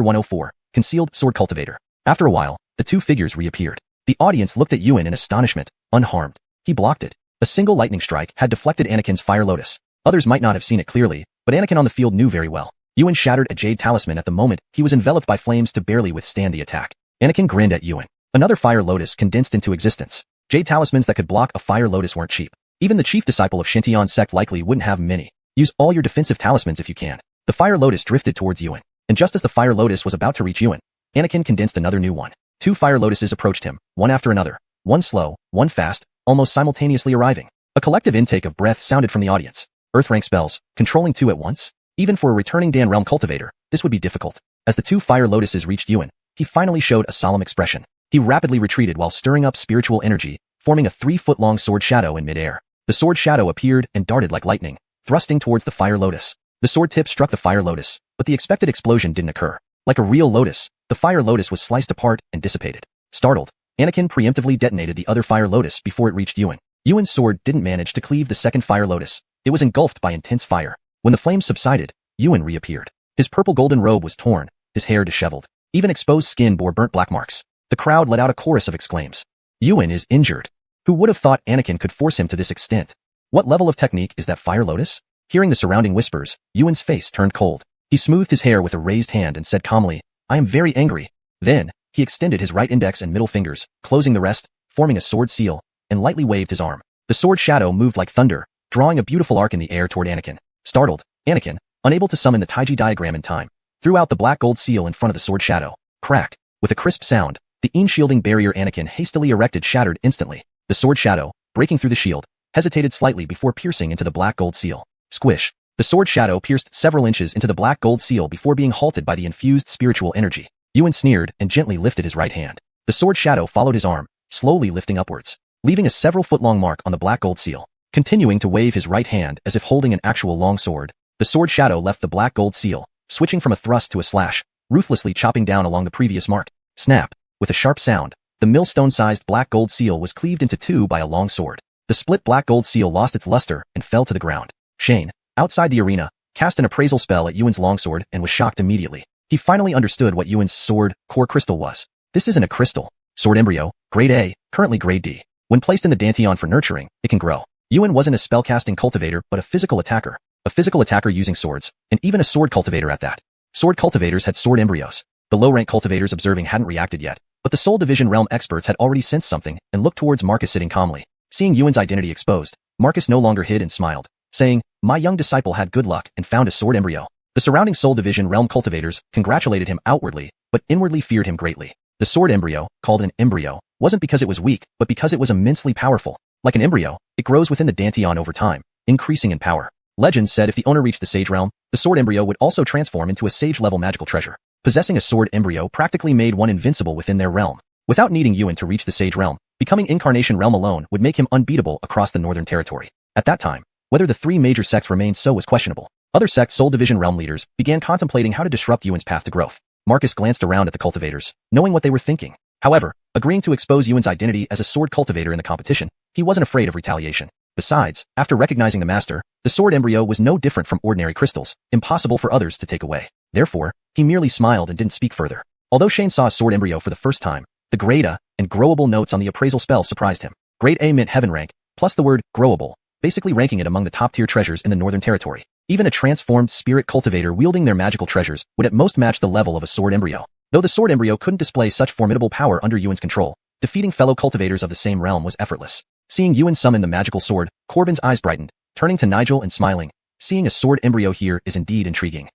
104, Concealed Sword Cultivator. After a while, the two figures reappeared. The audience looked at Yuan in astonishment, unharmed. He blocked it. A single lightning strike had deflected Anakin's fire lotus. Others might not have seen it clearly, but Anakin on the field knew very well. Yuan shattered a jade talisman at the moment he was enveloped by flames to barely withstand the attack. Anakin grinned at Yuan. Another fire lotus condensed into existence. Jade talismans that could block a fire lotus weren't cheap. Even the chief disciple of Xiuxian sect likely wouldn't have many. Use all your defensive talismans if you can. The fire lotus drifted towards Yuan, and just as the fire lotus was about to reach Yuan, Anakin condensed another new one. 2 fire lotuses approached him, one after another, one slow, one fast, almost simultaneously arriving. A collective intake of breath sounded from the audience. Earth-rank spells, controlling 2 at once? Even for a returning Dan Realm cultivator, this would be difficult. As the 2 fire lotuses reached Yuan, he finally showed a solemn expression. He rapidly retreated while stirring up spiritual energy, forming a 3-foot-long sword shadow in midair. The sword shadow appeared and darted like lightning, thrusting towards the fire lotus. The sword tip struck the fire lotus, but the expected explosion didn't occur. Like a real lotus, the fire lotus was sliced apart and dissipated. Startled, Anakin preemptively detonated the other fire lotus before it reached Yuan. Yuan's sword didn't manage to cleave the second fire lotus. It was engulfed by intense fire. When the flames subsided, Yuan reappeared. His purple golden robe was torn, his hair disheveled. Even exposed skin bore burnt black marks. The crowd let out a chorus of exclaims. Yuan is injured. Who would have thought Anakin could force him to this extent? What level of technique is that fire lotus? Hearing the surrounding whispers, Yuan's face turned cold. He smoothed his hair with a raised hand and said calmly, "I am very angry. Then, he extended his right index and middle fingers, closing the rest, forming a sword seal, and lightly waved his arm. The sword shadow moved like thunder, drawing a beautiful arc in the air toward Anakin. Startled, Anakin, unable to summon the Taiji diagram in time, threw out the black gold seal in front of the sword shadow. Crack! With a crisp sound, the shielding barrier Anakin hastily erected shattered instantly. The sword shadow, breaking through the shield, hesitated slightly before piercing into the black gold seal. Squish! The sword shadow pierced several inches into the black gold seal before being halted by the infused spiritual energy. Yuan sneered and gently lifted his right hand. The sword shadow followed his arm, slowly lifting upwards, leaving a several-foot-long mark on the black gold seal. Continuing to wave his right hand as if holding an actual long sword, the sword shadow left the black gold seal, switching from a thrust to a slash, ruthlessly chopping down along the previous mark. Snap! With a sharp sound, the millstone-sized black gold seal was cleaved into two by a long sword. The split black gold seal lost its luster and fell to the ground. Shane, outside the arena, cast an appraisal spell at Yuan's longsword and was shocked immediately. He finally understood what Yuan's sword core crystal was. This isn't a crystal. Sword embryo, grade A, currently grade D. When placed in the Dantian for nurturing, it can grow. Yuan wasn't a spellcasting cultivator but a physical attacker. A physical attacker using swords, and even a sword cultivator at that. Sword cultivators had sword embryos. The low-rank cultivators observing hadn't reacted yet, but the Soul Division realm experts had already sensed something and looked towards Marcus sitting calmly. Seeing Yuan's identity exposed, Marcus no longer hid and smiled, saying, "My young disciple had good luck and found a sword embryo." The surrounding Soul Division realm cultivators congratulated him outwardly, but inwardly feared him greatly. The sword embryo, called an embryo, wasn't because it was weak, but because it was immensely powerful. Like an embryo, it grows within the Dantian over time, increasing in power. Legends said if the owner reached the Sage realm, the sword embryo would also transform into a Sage-level magical treasure. Possessing a sword embryo practically made one invincible within their realm. Without needing Yuan to reach the Sage realm, becoming Incarnation realm alone would make him unbeatable across the Northern Territory. At that time, whether the three major sects remained so was questionable. Other sect Soul Division realm leaders began contemplating how to disrupt Yuan's path to growth. Marcus glanced around at the cultivators, knowing what they were thinking. However, agreeing to expose Yuan's identity as a sword cultivator in the competition, he wasn't afraid of retaliation. Besides, after recognizing the master, the sword embryo was no different from ordinary crystals, impossible for others to take away. Therefore, he merely smiled and didn't speak further. Although Shane saw a sword embryo for the first time, the grade A and growable notes on the appraisal spell surprised him. Grade A meant heaven rank, plus the word growable, basically ranking it among the top-tier treasures in the Northern Territory. Even a transformed spirit cultivator wielding their magical treasures would at most match the level of a sword embryo. Though the sword embryo couldn't display such formidable power under Yuan's control, defeating fellow cultivators of the same realm was effortless. Seeing Yuan summon the magical sword, Corbin's eyes brightened, turning to Nigel and smiling. Seeing a sword embryo here is indeed intriguing.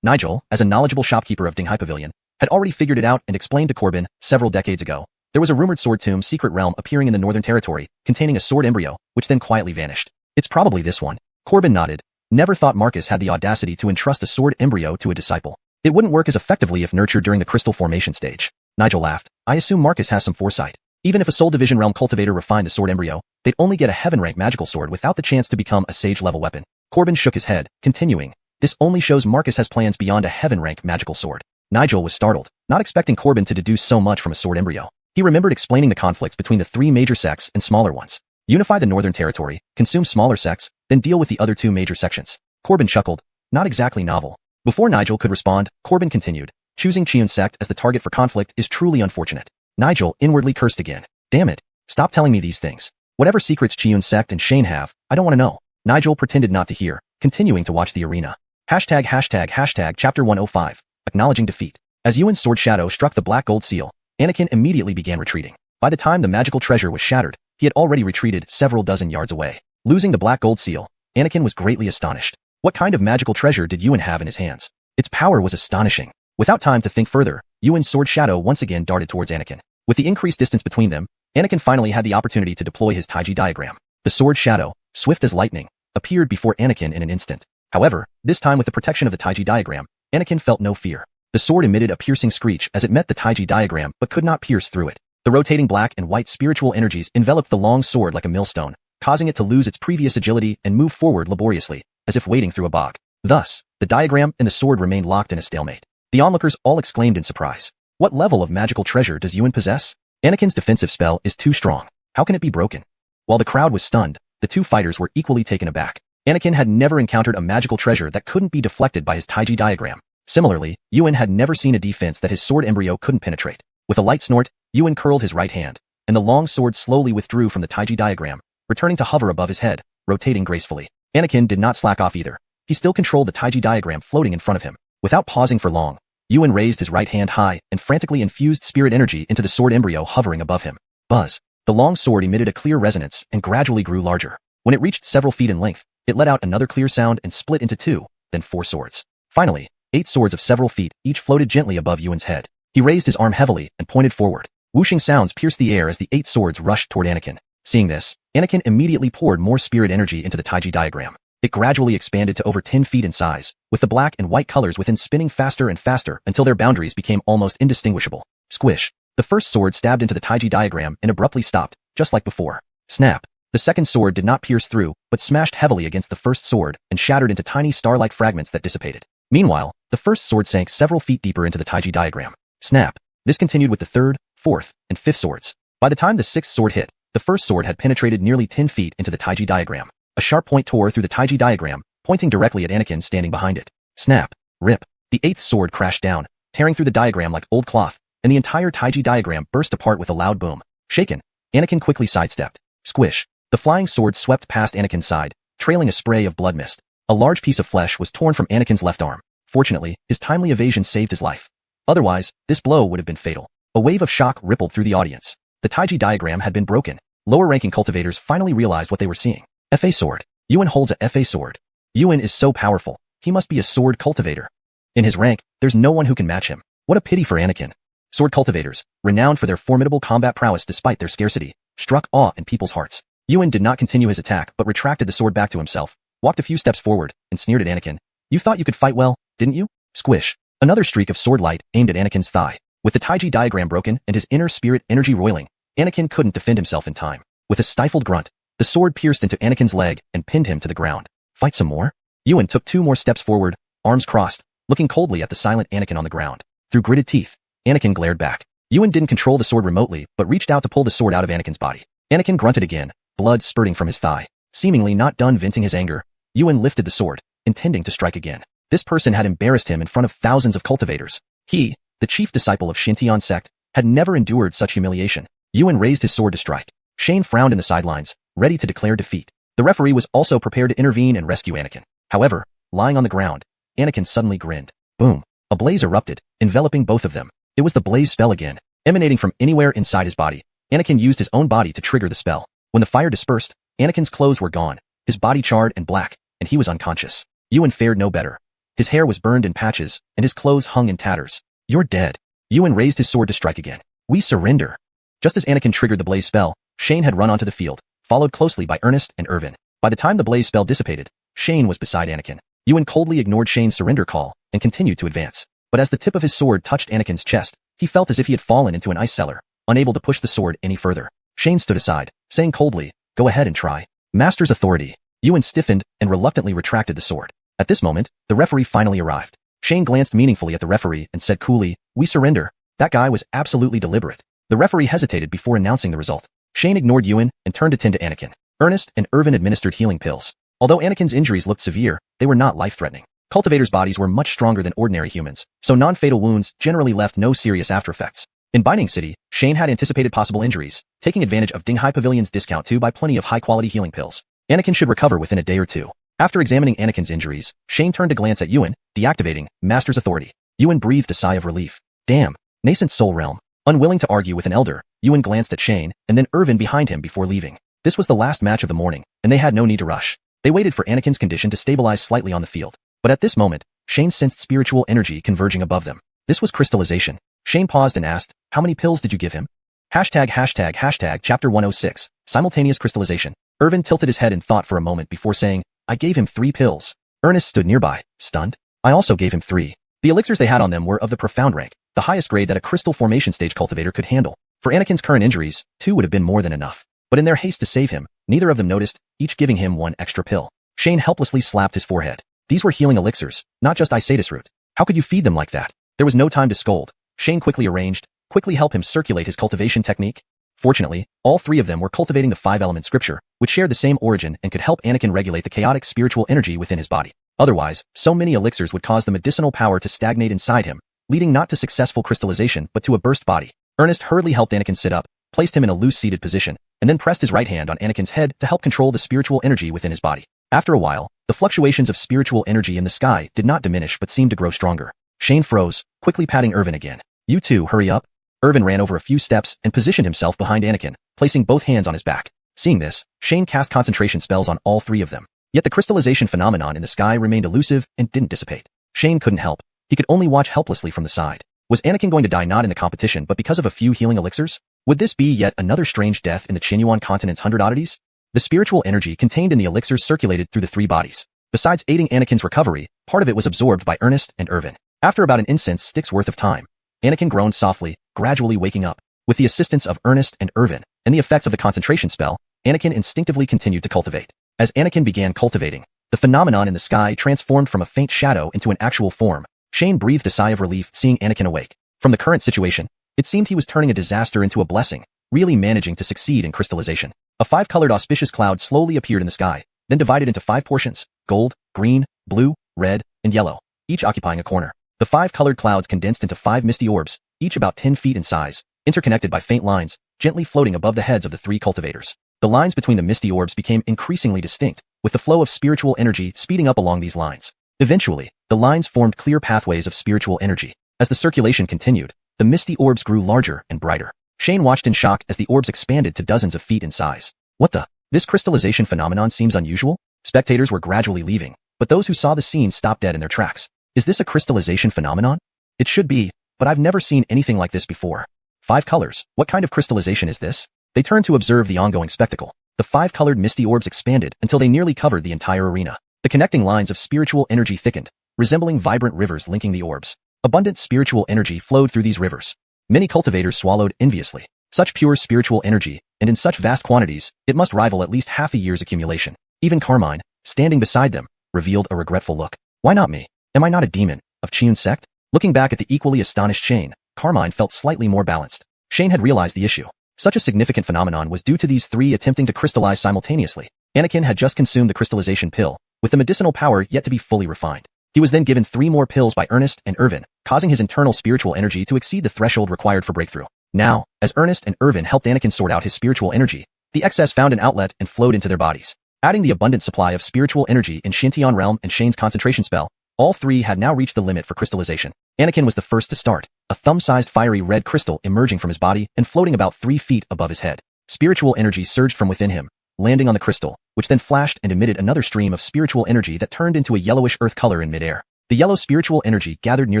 Nigel, as a knowledgeable shopkeeper of Dinghai Pavilion, had already figured it out and explained to Corbin several decades ago. There was a rumored sword tomb secret realm appearing in the Northern Territory, containing a sword embryo, which then quietly vanished. It's probably this one. Corbin nodded. Never thought Marcus had the audacity to entrust a sword embryo to a disciple. It wouldn't work as effectively if nurtured during the crystal formation stage. Nigel laughed. I assume Marcus has some foresight. Even if a Soul Division realm cultivator refined the sword embryo, they'd only get a heaven rank magical sword without the chance to become a Sage level weapon. Corbin shook his head, continuing. This only shows Marcus has plans beyond a heaven rank magical sword. Nigel was startled, not expecting Corbin to deduce so much from a sword embryo. He remembered explaining the conflicts between the three major sects and smaller ones. Unify the Northern Territory, consume smaller sects, then deal with the other two major sections. Corbin chuckled. Not exactly novel. Before Nigel could respond, Corbin continued. Choosing Xiuxian sect as the target for conflict is truly unfortunate. Nigel inwardly cursed again. Damn it. Stop telling me these things. Whatever secrets Xiuxian sect and Shane have, I don't want to know. Nigel pretended not to hear, continuing to watch the arena. Hashtag chapter 105. Acknowledging defeat. As Yuan's sword shadow struck the black gold seal, Anakin immediately began retreating. By the time the magical treasure was shattered, he had already retreated several dozen yards away. Losing the black gold seal, Anakin was greatly astonished. What kind of magical treasure did Yuan have in his hands? Its power was astonishing. Without time to think further, Yuan's sword shadow once again darted towards Anakin. With the increased distance between them, Anakin finally had the opportunity to deploy his Taiji diagram. The sword shadow, swift as lightning, appeared before Anakin in an instant. However, this time with the protection of the Taiji diagram, Anakin felt no fear. The sword emitted a piercing screech as it met the Taiji diagram but could not pierce through it. The rotating black and white spiritual energies enveloped the long sword like a millstone, causing it to lose its previous agility and move forward laboriously, as if wading through a bog. Thus, the diagram and the sword remained locked in a stalemate. The onlookers all exclaimed in surprise. What level of magical treasure does Yuan possess? Anakin's defensive spell is too strong. How can it be broken? While the crowd was stunned, the two fighters were equally taken aback. Anakin had never encountered a magical treasure that couldn't be deflected by his Taiji diagram. Similarly, Yuan had never seen a defense that his sword embryo couldn't penetrate. With a light snort, Yuan curled his right hand, and the long sword slowly withdrew from the Taiji diagram, returning to hover above his head, rotating gracefully. Anakin did not slack off either. He still controlled the Taiji diagram floating in front of him. Without pausing for long, Yuan raised his right hand high and frantically infused spirit energy into the sword embryo hovering above him. Buzz. The long sword emitted a clear resonance and gradually grew larger. When it reached several feet in length, it let out another clear sound and split into 2, then 4 swords. Finally, 8 swords of several feet each floated gently above Yuan's head. He raised his arm heavily and pointed forward. Whooshing sounds pierced the air as the 8 swords rushed toward Anakin. Seeing this, Anakin immediately poured more spirit energy into the Taiji diagram. It gradually expanded to over 10 feet in size, with the black and white colors within spinning faster and faster until their boundaries became almost indistinguishable. Squish. The first sword stabbed into the Taiji diagram and abruptly stopped, just like before. Snap. The second sword did not pierce through, but smashed heavily against the first sword and shattered into tiny star-like fragments that dissipated. Meanwhile, the first sword sank several feet deeper into the Taiji diagram. Snap. This continued with the third, fourth, and fifth swords. By the time the sixth sword hit, the first sword had penetrated nearly 10 feet into the Taiji diagram. A sharp point tore through the Taiji diagram, pointing directly at Anakin standing behind it. Snap. Rip. The eighth sword crashed down, tearing through the diagram like old cloth, and the entire Taiji diagram burst apart with a loud boom. Shaken, Anakin quickly sidestepped. Squish. The flying sword swept past Anakin's side, trailing a spray of blood mist. A large piece of flesh was torn from Anakin's left arm. Fortunately, his timely evasion saved his life. Otherwise, this blow would have been fatal. A wave of shock rippled through the audience. The Taiji diagram had been broken. Lower-ranking cultivators finally realized what they were seeing. FA sword. Yuan holds a FA sword. Yuan is so powerful. He must be a sword cultivator. In his rank, there's no one who can match him. What a pity for Anakin. Sword cultivators, renowned for their formidable combat prowess despite their scarcity, struck awe in people's hearts. Yuan did not continue his attack but retracted the sword back to himself, walked a few steps forward, and sneered at Anakin. You thought you could fight well, didn't you? Squish. Another streak of sword light aimed at Anakin's thigh. With the Taiji diagram broken and his inner spirit energy roiling, Anakin couldn't defend himself in time. With a stifled grunt, the sword pierced into Anakin's leg and pinned him to the ground. Fight some more? Yuan took 2 more steps forward, arms crossed, looking coldly at the silent Anakin on the ground. Through gritted teeth, Anakin glared back. Yuan didn't control the sword remotely but reached out to pull the sword out of Anakin's body. Anakin grunted again, blood spurting from his thigh. Seemingly not done venting his anger, Yuan lifted the sword, intending to strike again. This person had embarrassed him in front of thousands of cultivators. He, the chief disciple of Xintian sect, had never endured such humiliation. Yuan raised his sword to strike. Shane frowned in the sidelines, ready to declare defeat. The referee was also prepared to intervene and rescue Anakin. However, lying on the ground, Anakin suddenly grinned. Boom. A blaze erupted, enveloping both of them. It was the blaze spell again. Emanating from anywhere inside his body, Anakin used his own body to trigger the spell. When the fire dispersed, Anakin's clothes were gone, his body charred and black, and he was unconscious. Yuan fared no better. His hair was burned in patches, and his clothes hung in tatters. You're dead. Yuan raised his sword to strike again. We surrender. Just as Anakin triggered the blaze spell, Shane had run onto the field, followed closely by Ernest and Irvin. By the time the blaze spell dissipated, Shane was beside Anakin. Yuan coldly ignored Shane's surrender call and continued to advance. But as the tip of his sword touched Anakin's chest, he felt as if he had fallen into an ice cellar, unable to push the sword any further. Shane stood aside, saying coldly, go ahead and try. Master's authority. Yuan stiffened and reluctantly retracted the sword. At this moment, the referee finally arrived. Shane glanced meaningfully at the referee and said coolly, we surrender. That guy was absolutely deliberate. The referee hesitated before announcing the result. Shane ignored Yuan and turned to tend to Anakin. Ernest and Irvin administered healing pills. Although Anakin's injuries looked severe, they were not life-threatening. Cultivators' bodies were much stronger than ordinary humans, so non-fatal wounds generally left no serious aftereffects. In Binding City, Shane had anticipated possible injuries, taking advantage of Dinghai Pavilion's discount to buy plenty of high-quality healing pills. Anakin should recover within a day or two. After examining Anakin's injuries, Shane turned to glance at Yuan, deactivating Master's authority. Yuan breathed a sigh of relief. Damn. Nascent soul realm. Unwilling to argue with an elder, Yuan glanced at Shane and then Irvin behind him before leaving. This was the last match of the morning, and they had no need to rush. They waited for Anakin's condition to stabilize slightly on the field. But at this moment, Shane sensed spiritual energy converging above them. This was crystallization. Shane paused and asked, how many pills did you give him? ####Chapter 106, Simultaneous Crystallization. Irvin tilted his head in thought for a moment before saying, I gave him 3 pills. Ernest stood nearby, stunned. I also gave him 3. The elixirs they had on them were of the profound rank, the highest grade that a crystal formation stage cultivator could handle. For Anakin's current injuries, 2 would have been more than enough. But in their haste to save him, neither of them noticed, each giving him 1 extra pill. Shane helplessly slapped his forehead. These were healing elixirs, not just Isekai root. How could you feed them like that? There was no time to scold. Shane quickly help him circulate his cultivation technique. Fortunately, all 3 of them were cultivating the 5-element scripture, which shared the same origin and could help Anakin regulate the chaotic spiritual energy within his body. Otherwise, so many elixirs would cause the medicinal power to stagnate inside him, leading not to successful crystallization but to a burst body. Ernest hurriedly helped Anakin sit up, placed him in a loose-seated position, and then pressed his right hand on Anakin's head to help control the spiritual energy within his body. After a while, the fluctuations of spiritual energy in the sky did not diminish but seemed to grow stronger. Shane froze, quickly patting Irvin again. You two, hurry up. Irvin ran over a few steps and positioned himself behind Anakin, placing both hands on his back. Seeing this, Shane cast concentration spells on all three of them. Yet the crystallization phenomenon in the sky remained elusive and didn't dissipate. Shane couldn't help. He could only watch helplessly from the side. Was Anakin going to die not in the competition but because of a few healing elixirs? Would this be yet another strange death in the Xuanhuan continent's 100 oddities? The spiritual energy contained in the elixirs circulated through the three bodies. Besides aiding Anakin's recovery, part of it was absorbed by Ernest and Irvin. After about an incense stick's worth of time, Anakin groaned softly, gradually waking up. With the assistance of Ernest and Irvin, and the effects of the concentration spell, Anakin instinctively continued to cultivate. As Anakin began cultivating, the phenomenon in the sky transformed from a faint shadow into an actual form. Shane breathed a sigh of relief seeing Anakin awake. From the current situation, it seemed he was turning a disaster into a blessing, really managing to succeed in crystallization. A five-colored auspicious cloud slowly appeared in the sky, then divided into 5 portions: gold, green, blue, red, and yellow, each occupying a corner. The 5 colored clouds condensed into 5 misty orbs, each about 10 feet in size, interconnected by faint lines, gently floating above the heads of the 3 cultivators. The lines between the misty orbs became increasingly distinct, with the flow of spiritual energy speeding up along these lines. Eventually, the lines formed clear pathways of spiritual energy. As the circulation continued, the misty orbs grew larger and brighter. Shane watched in shock as the orbs expanded to dozens of feet in size. What the? This crystallization phenomenon seems unusual? Spectators were gradually leaving, but those who saw the scene stopped dead in their tracks. Is this a crystallization phenomenon? It should be, but I've never seen anything like this before. 5 colors. What kind of crystallization is this? They turned to observe the ongoing spectacle. The 5-colored misty orbs expanded until they nearly covered the entire arena. The connecting lines of spiritual energy thickened, resembling vibrant rivers linking the orbs. Abundant spiritual energy flowed through these rivers. Many cultivators swallowed enviously. Such pure spiritual energy, and in such vast quantities, it must rival at least half a year's accumulation. Even Carmine, standing beside them, revealed a regretful look. Why not me? Am I not a demon of Xiuxian sect? Looking back at the equally astonished Shane, Carmine felt slightly more balanced. Shane had realized the issue. Such a significant phenomenon was due to these 3 attempting to crystallize simultaneously. Anakin had just consumed the crystallization pill, with the medicinal power yet to be fully refined. He was then given 3 more pills by Ernest and Irvin, causing his internal spiritual energy to exceed the threshold required for breakthrough. Now, as Ernest and Irvin helped Anakin sort out his spiritual energy, the excess found an outlet and flowed into their bodies. Adding the abundant supply of spiritual energy in Xiuxian realm and Shane's concentration spell, all 3 had now reached the limit for crystallization. Anakin was the first to start, a thumb-sized fiery red crystal emerging from his body and floating about 3 feet above his head. Spiritual energy surged from within him, landing on the crystal, which then flashed and emitted another stream of spiritual energy that turned into a yellowish earth color in midair. The yellow spiritual energy gathered near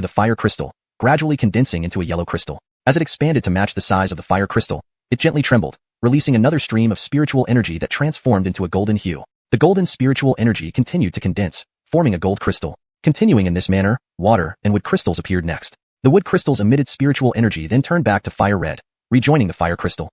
the fire crystal, gradually condensing into a yellow crystal. As it expanded to match the size of the fire crystal, it gently trembled, releasing another stream of spiritual energy that transformed into a golden hue. The golden spiritual energy continued to condense, forming a gold crystal. Continuing in this manner, water and wood crystals appeared next. The wood crystals emitted spiritual energy then turned back to fire red, rejoining the fire crystal.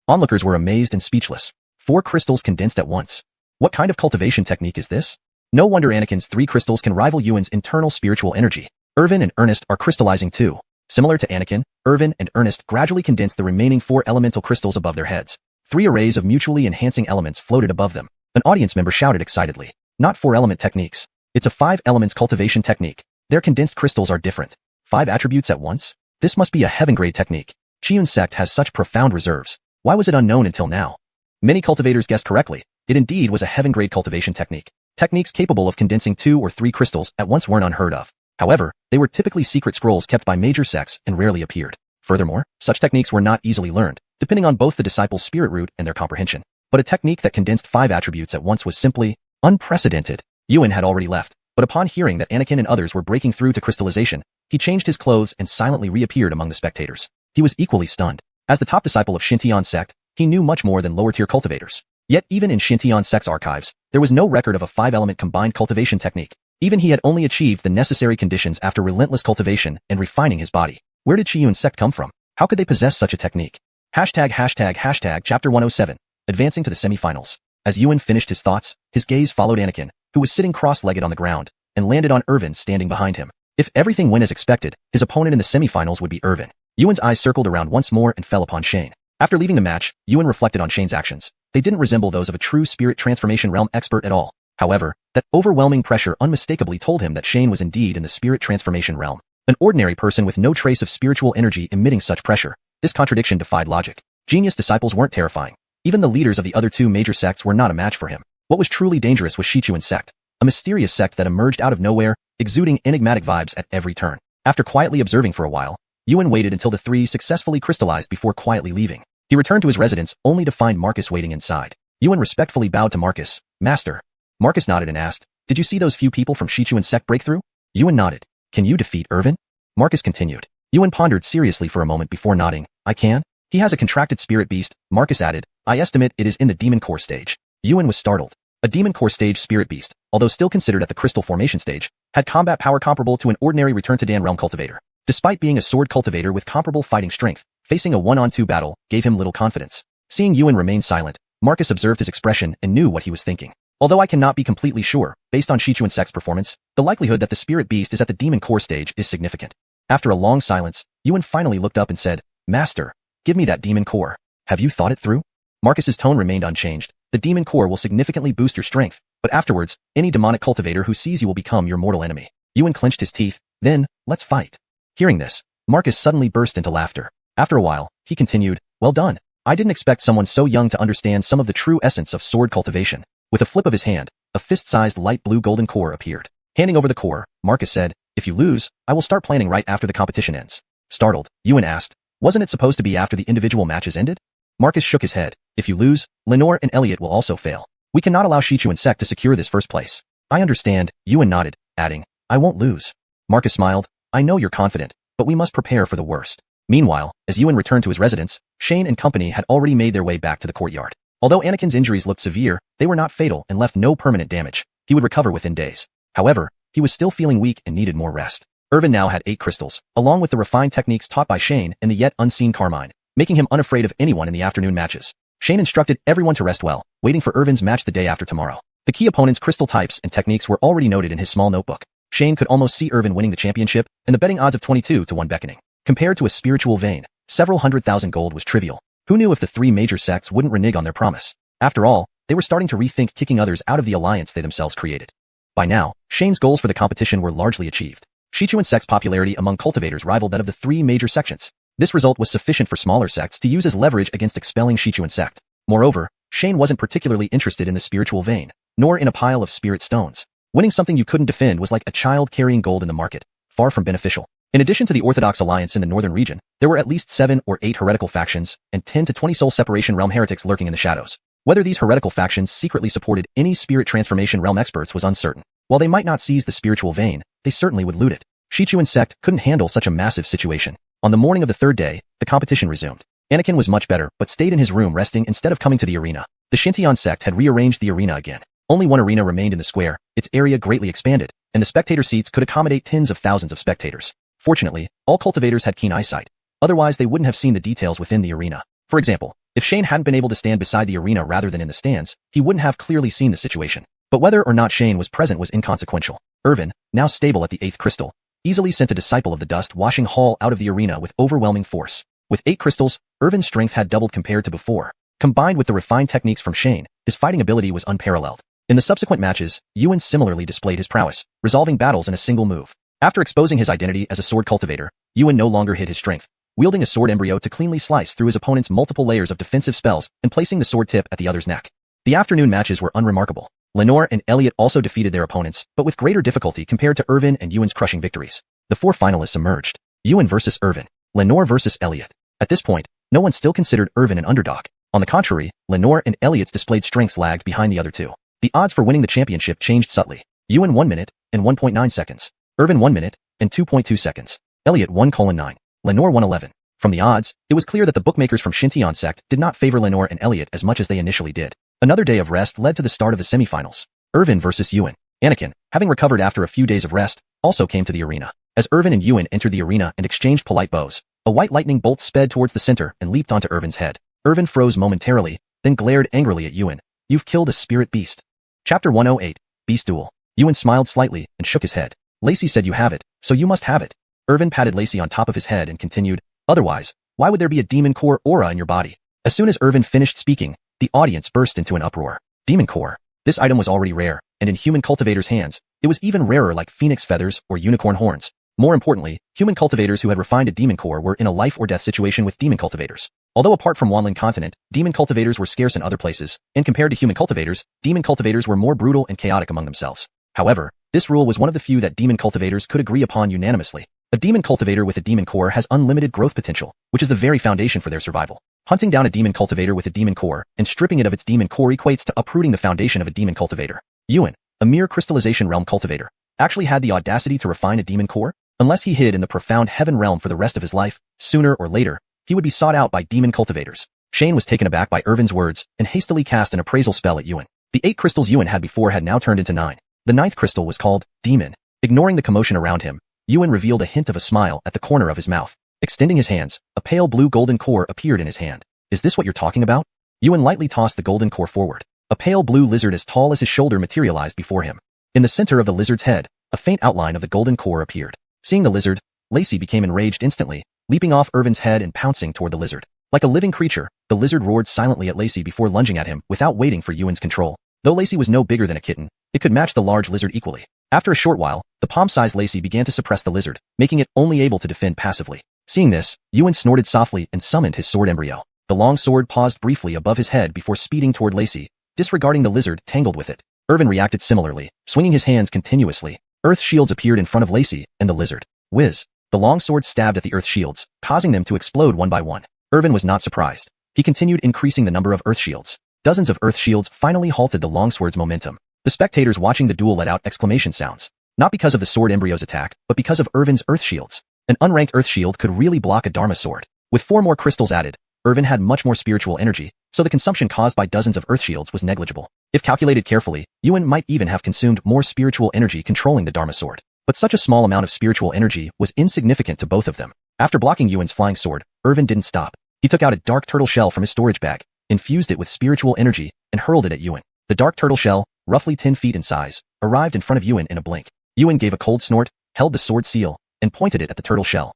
Onlookers were amazed and speechless. 4 crystals condensed at once. What kind of cultivation technique is this? No wonder Anakin's 3 crystals can rival Ewan's internal spiritual energy. Irvin and Ernest are crystallizing too. Similar to Anakin, Irvin and Ernest gradually condensed the remaining 4 elemental crystals above their heads. 3 arrays of mutually enhancing elements floated above them. An audience member shouted excitedly. Not 4-element techniques. It's a 5 elements cultivation technique. Their condensed crystals are different. 5 attributes at once? This must be a heaven-grade technique. Xiuxian sect has such profound reserves. Why was it unknown until now? Many cultivators guessed correctly. It indeed was a heaven-grade cultivation technique. Techniques capable of condensing 2 or 3 crystals at once weren't unheard of. However, they were typically secret scrolls kept by major sects and rarely appeared. Furthermore, such techniques were not easily learned, depending on both the disciple's spirit root and their comprehension. But a technique that condensed 5 attributes at once was simply unprecedented. Ewan had already left, but upon hearing that Anakin and others were breaking through to crystallization, he changed his clothes and silently reappeared among the spectators. He was equally stunned. As the top disciple of Xiuxian sect, he knew much more than lower-tier cultivators. Yet even in Xiuxian sect's archives, there was no record of a 5-element combined cultivation technique. Even he had only achieved the necessary conditions after relentless cultivation and refining his body. Where did Xiuxian sect come from? How could they possess such a technique? ####Chapter 107. Advancing to the semifinals. As Ewan finished his thoughts, his gaze followed Anakin, who was sitting cross-legged on the ground, and landed on Irvin standing behind him. If everything went as expected, his opponent in the semifinals would be Irvin. Ewan's eyes circled around once more and fell upon Shane. After leaving the match, Ewan reflected on Shane's actions. They didn't resemble those of a true spirit transformation realm expert at all. However, that overwhelming pressure unmistakably told him that Shane was indeed in the spirit transformation realm. An ordinary person with no trace of spiritual energy emitting such pressure. This contradiction defied logic. Genius disciples weren't terrifying. Even the leaders of the other 2 major sects were not a match for him. What was truly dangerous was Xiuxian sect, a mysterious sect that emerged out of nowhere, exuding enigmatic vibes at every turn. After quietly observing for a while, Yuan waited until the three successfully crystallized before quietly leaving. He returned to his residence only to find Marcus waiting inside. Yuan respectfully bowed to Marcus. Master. Marcus nodded and asked, did you see those few people from xiuxian sect break through? Yuan nodded. Can you defeat Irvin? Marcus continued. Yuan pondered seriously for a moment before nodding. I can? He has a contracted spirit beast, Marcus added. I estimate it is in the demon core stage. Yuan was startled. A demon core stage spirit beast, although still considered at the crystal formation stage, had combat power comparable to an ordinary Return to Dan realm cultivator. Despite being a sword cultivator with comparable fighting strength, facing a 1-on-2 battle gave him little confidence. Seeing Yuan remain silent, Marcus observed his expression and knew what he was thinking. Although I cannot be completely sure, based on xiuxian sect's performance, the likelihood that the spirit beast is at the demon core stage is significant. After a long silence, Yuan finally looked up and said, Master, give me that demon core. Have you thought it through? Marcus's tone remained unchanged. The demon core will significantly boost your strength, but afterwards, any demonic cultivator who sees you will become your mortal enemy. Yuan clenched his teeth. Then, let's fight. Hearing this, Marcus suddenly burst into laughter. After a while, he continued, well done. I didn't expect someone so young to understand some of the true essence of sword cultivation. With a flip of his hand, a fist-sized light blue golden core appeared. Handing over the core, Marcus said, if you lose, I will start planning right after the competition ends. Startled, Yuan asked, wasn't it supposed to be after the individual matches ended? Marcus shook his head. If you lose, Lenore and Elliot will also fail. We cannot allow xiuxian sect to secure this first place. I understand, Yuan nodded, adding, I won't lose. Marcus smiled. I know you're confident, but we must prepare for the worst. Meanwhile, as Yuan returned to his residence, Shane and company had already made their way back to the courtyard. Although Anakin's injuries looked severe, they were not fatal and left no permanent damage. He would recover within days. However, he was still feeling weak and needed more rest. Irvin now had 8 crystals, along with the refined techniques taught by Shane and the yet unseen Carmine, making him unafraid of anyone in the afternoon matches. Shane instructed everyone to rest well, waiting for Irvin's match the day after tomorrow. The key opponent's crystal types and techniques were already noted in his small notebook. Shane could almost see Irvin winning the championship, and the betting odds of 22 to 1 beckoning. Compared to a spiritual vein, several 100,000 gold was trivial. Who knew if the 3 major sects wouldn't renege on their promise? After all, they were starting to rethink kicking others out of the alliance they themselves created. By now, Shane's goals for the competition were largely achieved. xiuxian sect's popularity among cultivators rivaled that of the 3 major sections. This result was sufficient for smaller sects to use as leverage against expelling xiuxian sect. Moreover, Shane wasn't particularly interested in the spiritual vein, nor in a pile of spirit stones. Winning something you couldn't defend was like a child carrying gold in the market, far from beneficial. In addition to the Orthodox alliance in the northern region, there were at least 7 or 8 heretical factions and 10 to 20 soul separation realm heretics lurking in the shadows. Whether these heretical factions secretly supported any spirit transformation realm experts was uncertain. While they might not seize the spiritual vein, they certainly would loot it. xiuxian sect couldn't handle such a massive situation. On the morning of the 3rd day, the competition resumed. Anakin was much better, but stayed in his room resting instead of coming to the arena. The Xintian sect had rearranged the arena again. Only one arena remained in the square, its area greatly expanded, and the spectator seats could accommodate tens of thousands of spectators. Fortunately, all cultivators had keen eyesight. Otherwise, they wouldn't have seen the details within the arena. For example, if Shane hadn't been able to stand beside the arena rather than in the stands, he wouldn't have clearly seen the situation. But whether or not Shane was present was inconsequential. Irvin, now stable at the 8th crystal, easily sent a disciple of the dust-washing hall out of the arena with overwhelming force. With 8 crystals, Irvin's strength had doubled compared to before. Combined with the refined techniques from Shane, his fighting ability was unparalleled. In the subsequent matches, Yuan similarly displayed his prowess, resolving battles in a single move. After exposing his identity as a sword cultivator, Yuan no longer hid his strength, wielding a sword embryo to cleanly slice through his opponent's multiple layers of defensive spells and placing the sword tip at the other's neck. The afternoon matches were unremarkable. Lenore and Elliot also defeated their opponents, but with greater difficulty compared to Irvin and Yuan's crushing victories. The 4 finalists emerged. Yuan versus Irvin. Lenore versus Elliot. At this point, no one still considered Irvin an underdog. On the contrary, Lenore and Elliot's displayed strengths lagged behind the other 2. The odds for winning the championship changed subtly. Yuan 1 minute and 1.9 seconds. Irvin 1 minute and 2.2 seconds. Elliot 1:9. Lenore 1:11. From the odds, it was clear that the bookmakers from Xintian sect did not favor Lenore and Elliot as much as they initially did. Another day of rest led to the start of the semifinals. Irvin versus Yuan. Anakin, having recovered after a few days of rest, also came to the arena. As Irvin and Yuan entered the arena and exchanged polite bows, a white lightning bolt sped towards the center and leaped onto Irvin's head. Irvin froze momentarily, then glared angrily at Yuan. You've killed a spirit beast. Chapter 108, Beast Duel. Yuan smiled slightly and shook his head. Lacey said you have it, so you must have it. Irvin patted Lacey on top of his head and continued, otherwise, why would there be a demon core aura in your body? As soon as Irvin finished speaking, the audience burst into an uproar. Demon core. This item was already rare, and in human cultivators' hands, it was even rarer like phoenix feathers or unicorn horns. More importantly, human cultivators who had refined a demon core were in a life or death situation with demon cultivators. Although apart from Wanlin continent, demon cultivators were scarce in other places, and compared to human cultivators, demon cultivators were more brutal and chaotic among themselves. However, this rule was one of the few that demon cultivators could agree upon unanimously. A demon cultivator with a demon core has unlimited growth potential, which is the very foundation for their survival. Hunting down a demon cultivator with a demon core and stripping it of its demon core equates to uprooting the foundation of a demon cultivator. Yuan, a mere crystallization realm cultivator, actually had the audacity to refine a demon core? Unless he hid in the profound heaven realm for the rest of his life, sooner or later, he would be sought out by demon cultivators. Shane was taken aback by Irvin's words and hastily cast an appraisal spell at Yuan. The 8 crystals Yuan had before had now turned into 9. The 9th crystal was called Demon. Ignoring the commotion around him, Yuan revealed a hint of a smile at the corner of his mouth. Extending his hands, a pale blue golden core appeared in his hand. Is this what you're talking about? Yuan lightly tossed the golden core forward. A pale blue lizard as tall as his shoulder materialized before him. In the center of the lizard's head, a faint outline of the golden core appeared. Seeing the lizard, Lacey became enraged instantly, leaping off Irvin's head and pouncing toward the lizard. Like a living creature, the lizard roared silently at Lacey before lunging at him without waiting for Yuan's control. Though Lacey was no bigger than a kitten, it could match the large lizard equally. After a short while, the palm-sized Lacey began to suppress the lizard, making it only able to defend passively. Seeing this, Yuan snorted softly and summoned his sword embryo. The long sword paused briefly above his head before speeding toward Lacey, disregarding the lizard tangled with it. Irvin reacted similarly, swinging his hands continuously. Earth shields appeared in front of Lacey and the lizard. Whiz! The long sword stabbed at the earth shields, causing them to explode one by one. Irvin was not surprised. He continued increasing the number of earth shields. Dozens of earth shields finally halted the longsword's momentum. The spectators watching the duel let out exclamation sounds. Not because of the sword embryo's attack, but because of Irvin's earth shields. An unranked earth shield could really block a Dharma sword. With 4 more crystals added, Irvin had much more spiritual energy, so the consumption caused by dozens of earth shields was negligible. If calculated carefully, Yuan might even have consumed more spiritual energy controlling the Dharma sword. But such a small amount of spiritual energy was insignificant to both of them. After blocking Yuan's flying sword, Irvin didn't stop. He took out a dark turtle shell from his storage bag, infused it with spiritual energy, and hurled it at Yuan. The dark turtle shell, roughly 10 feet in size, arrived in front of Yuan in a blink. Yuan gave a cold snort, held the sword seal, and pointed it at the turtle shell.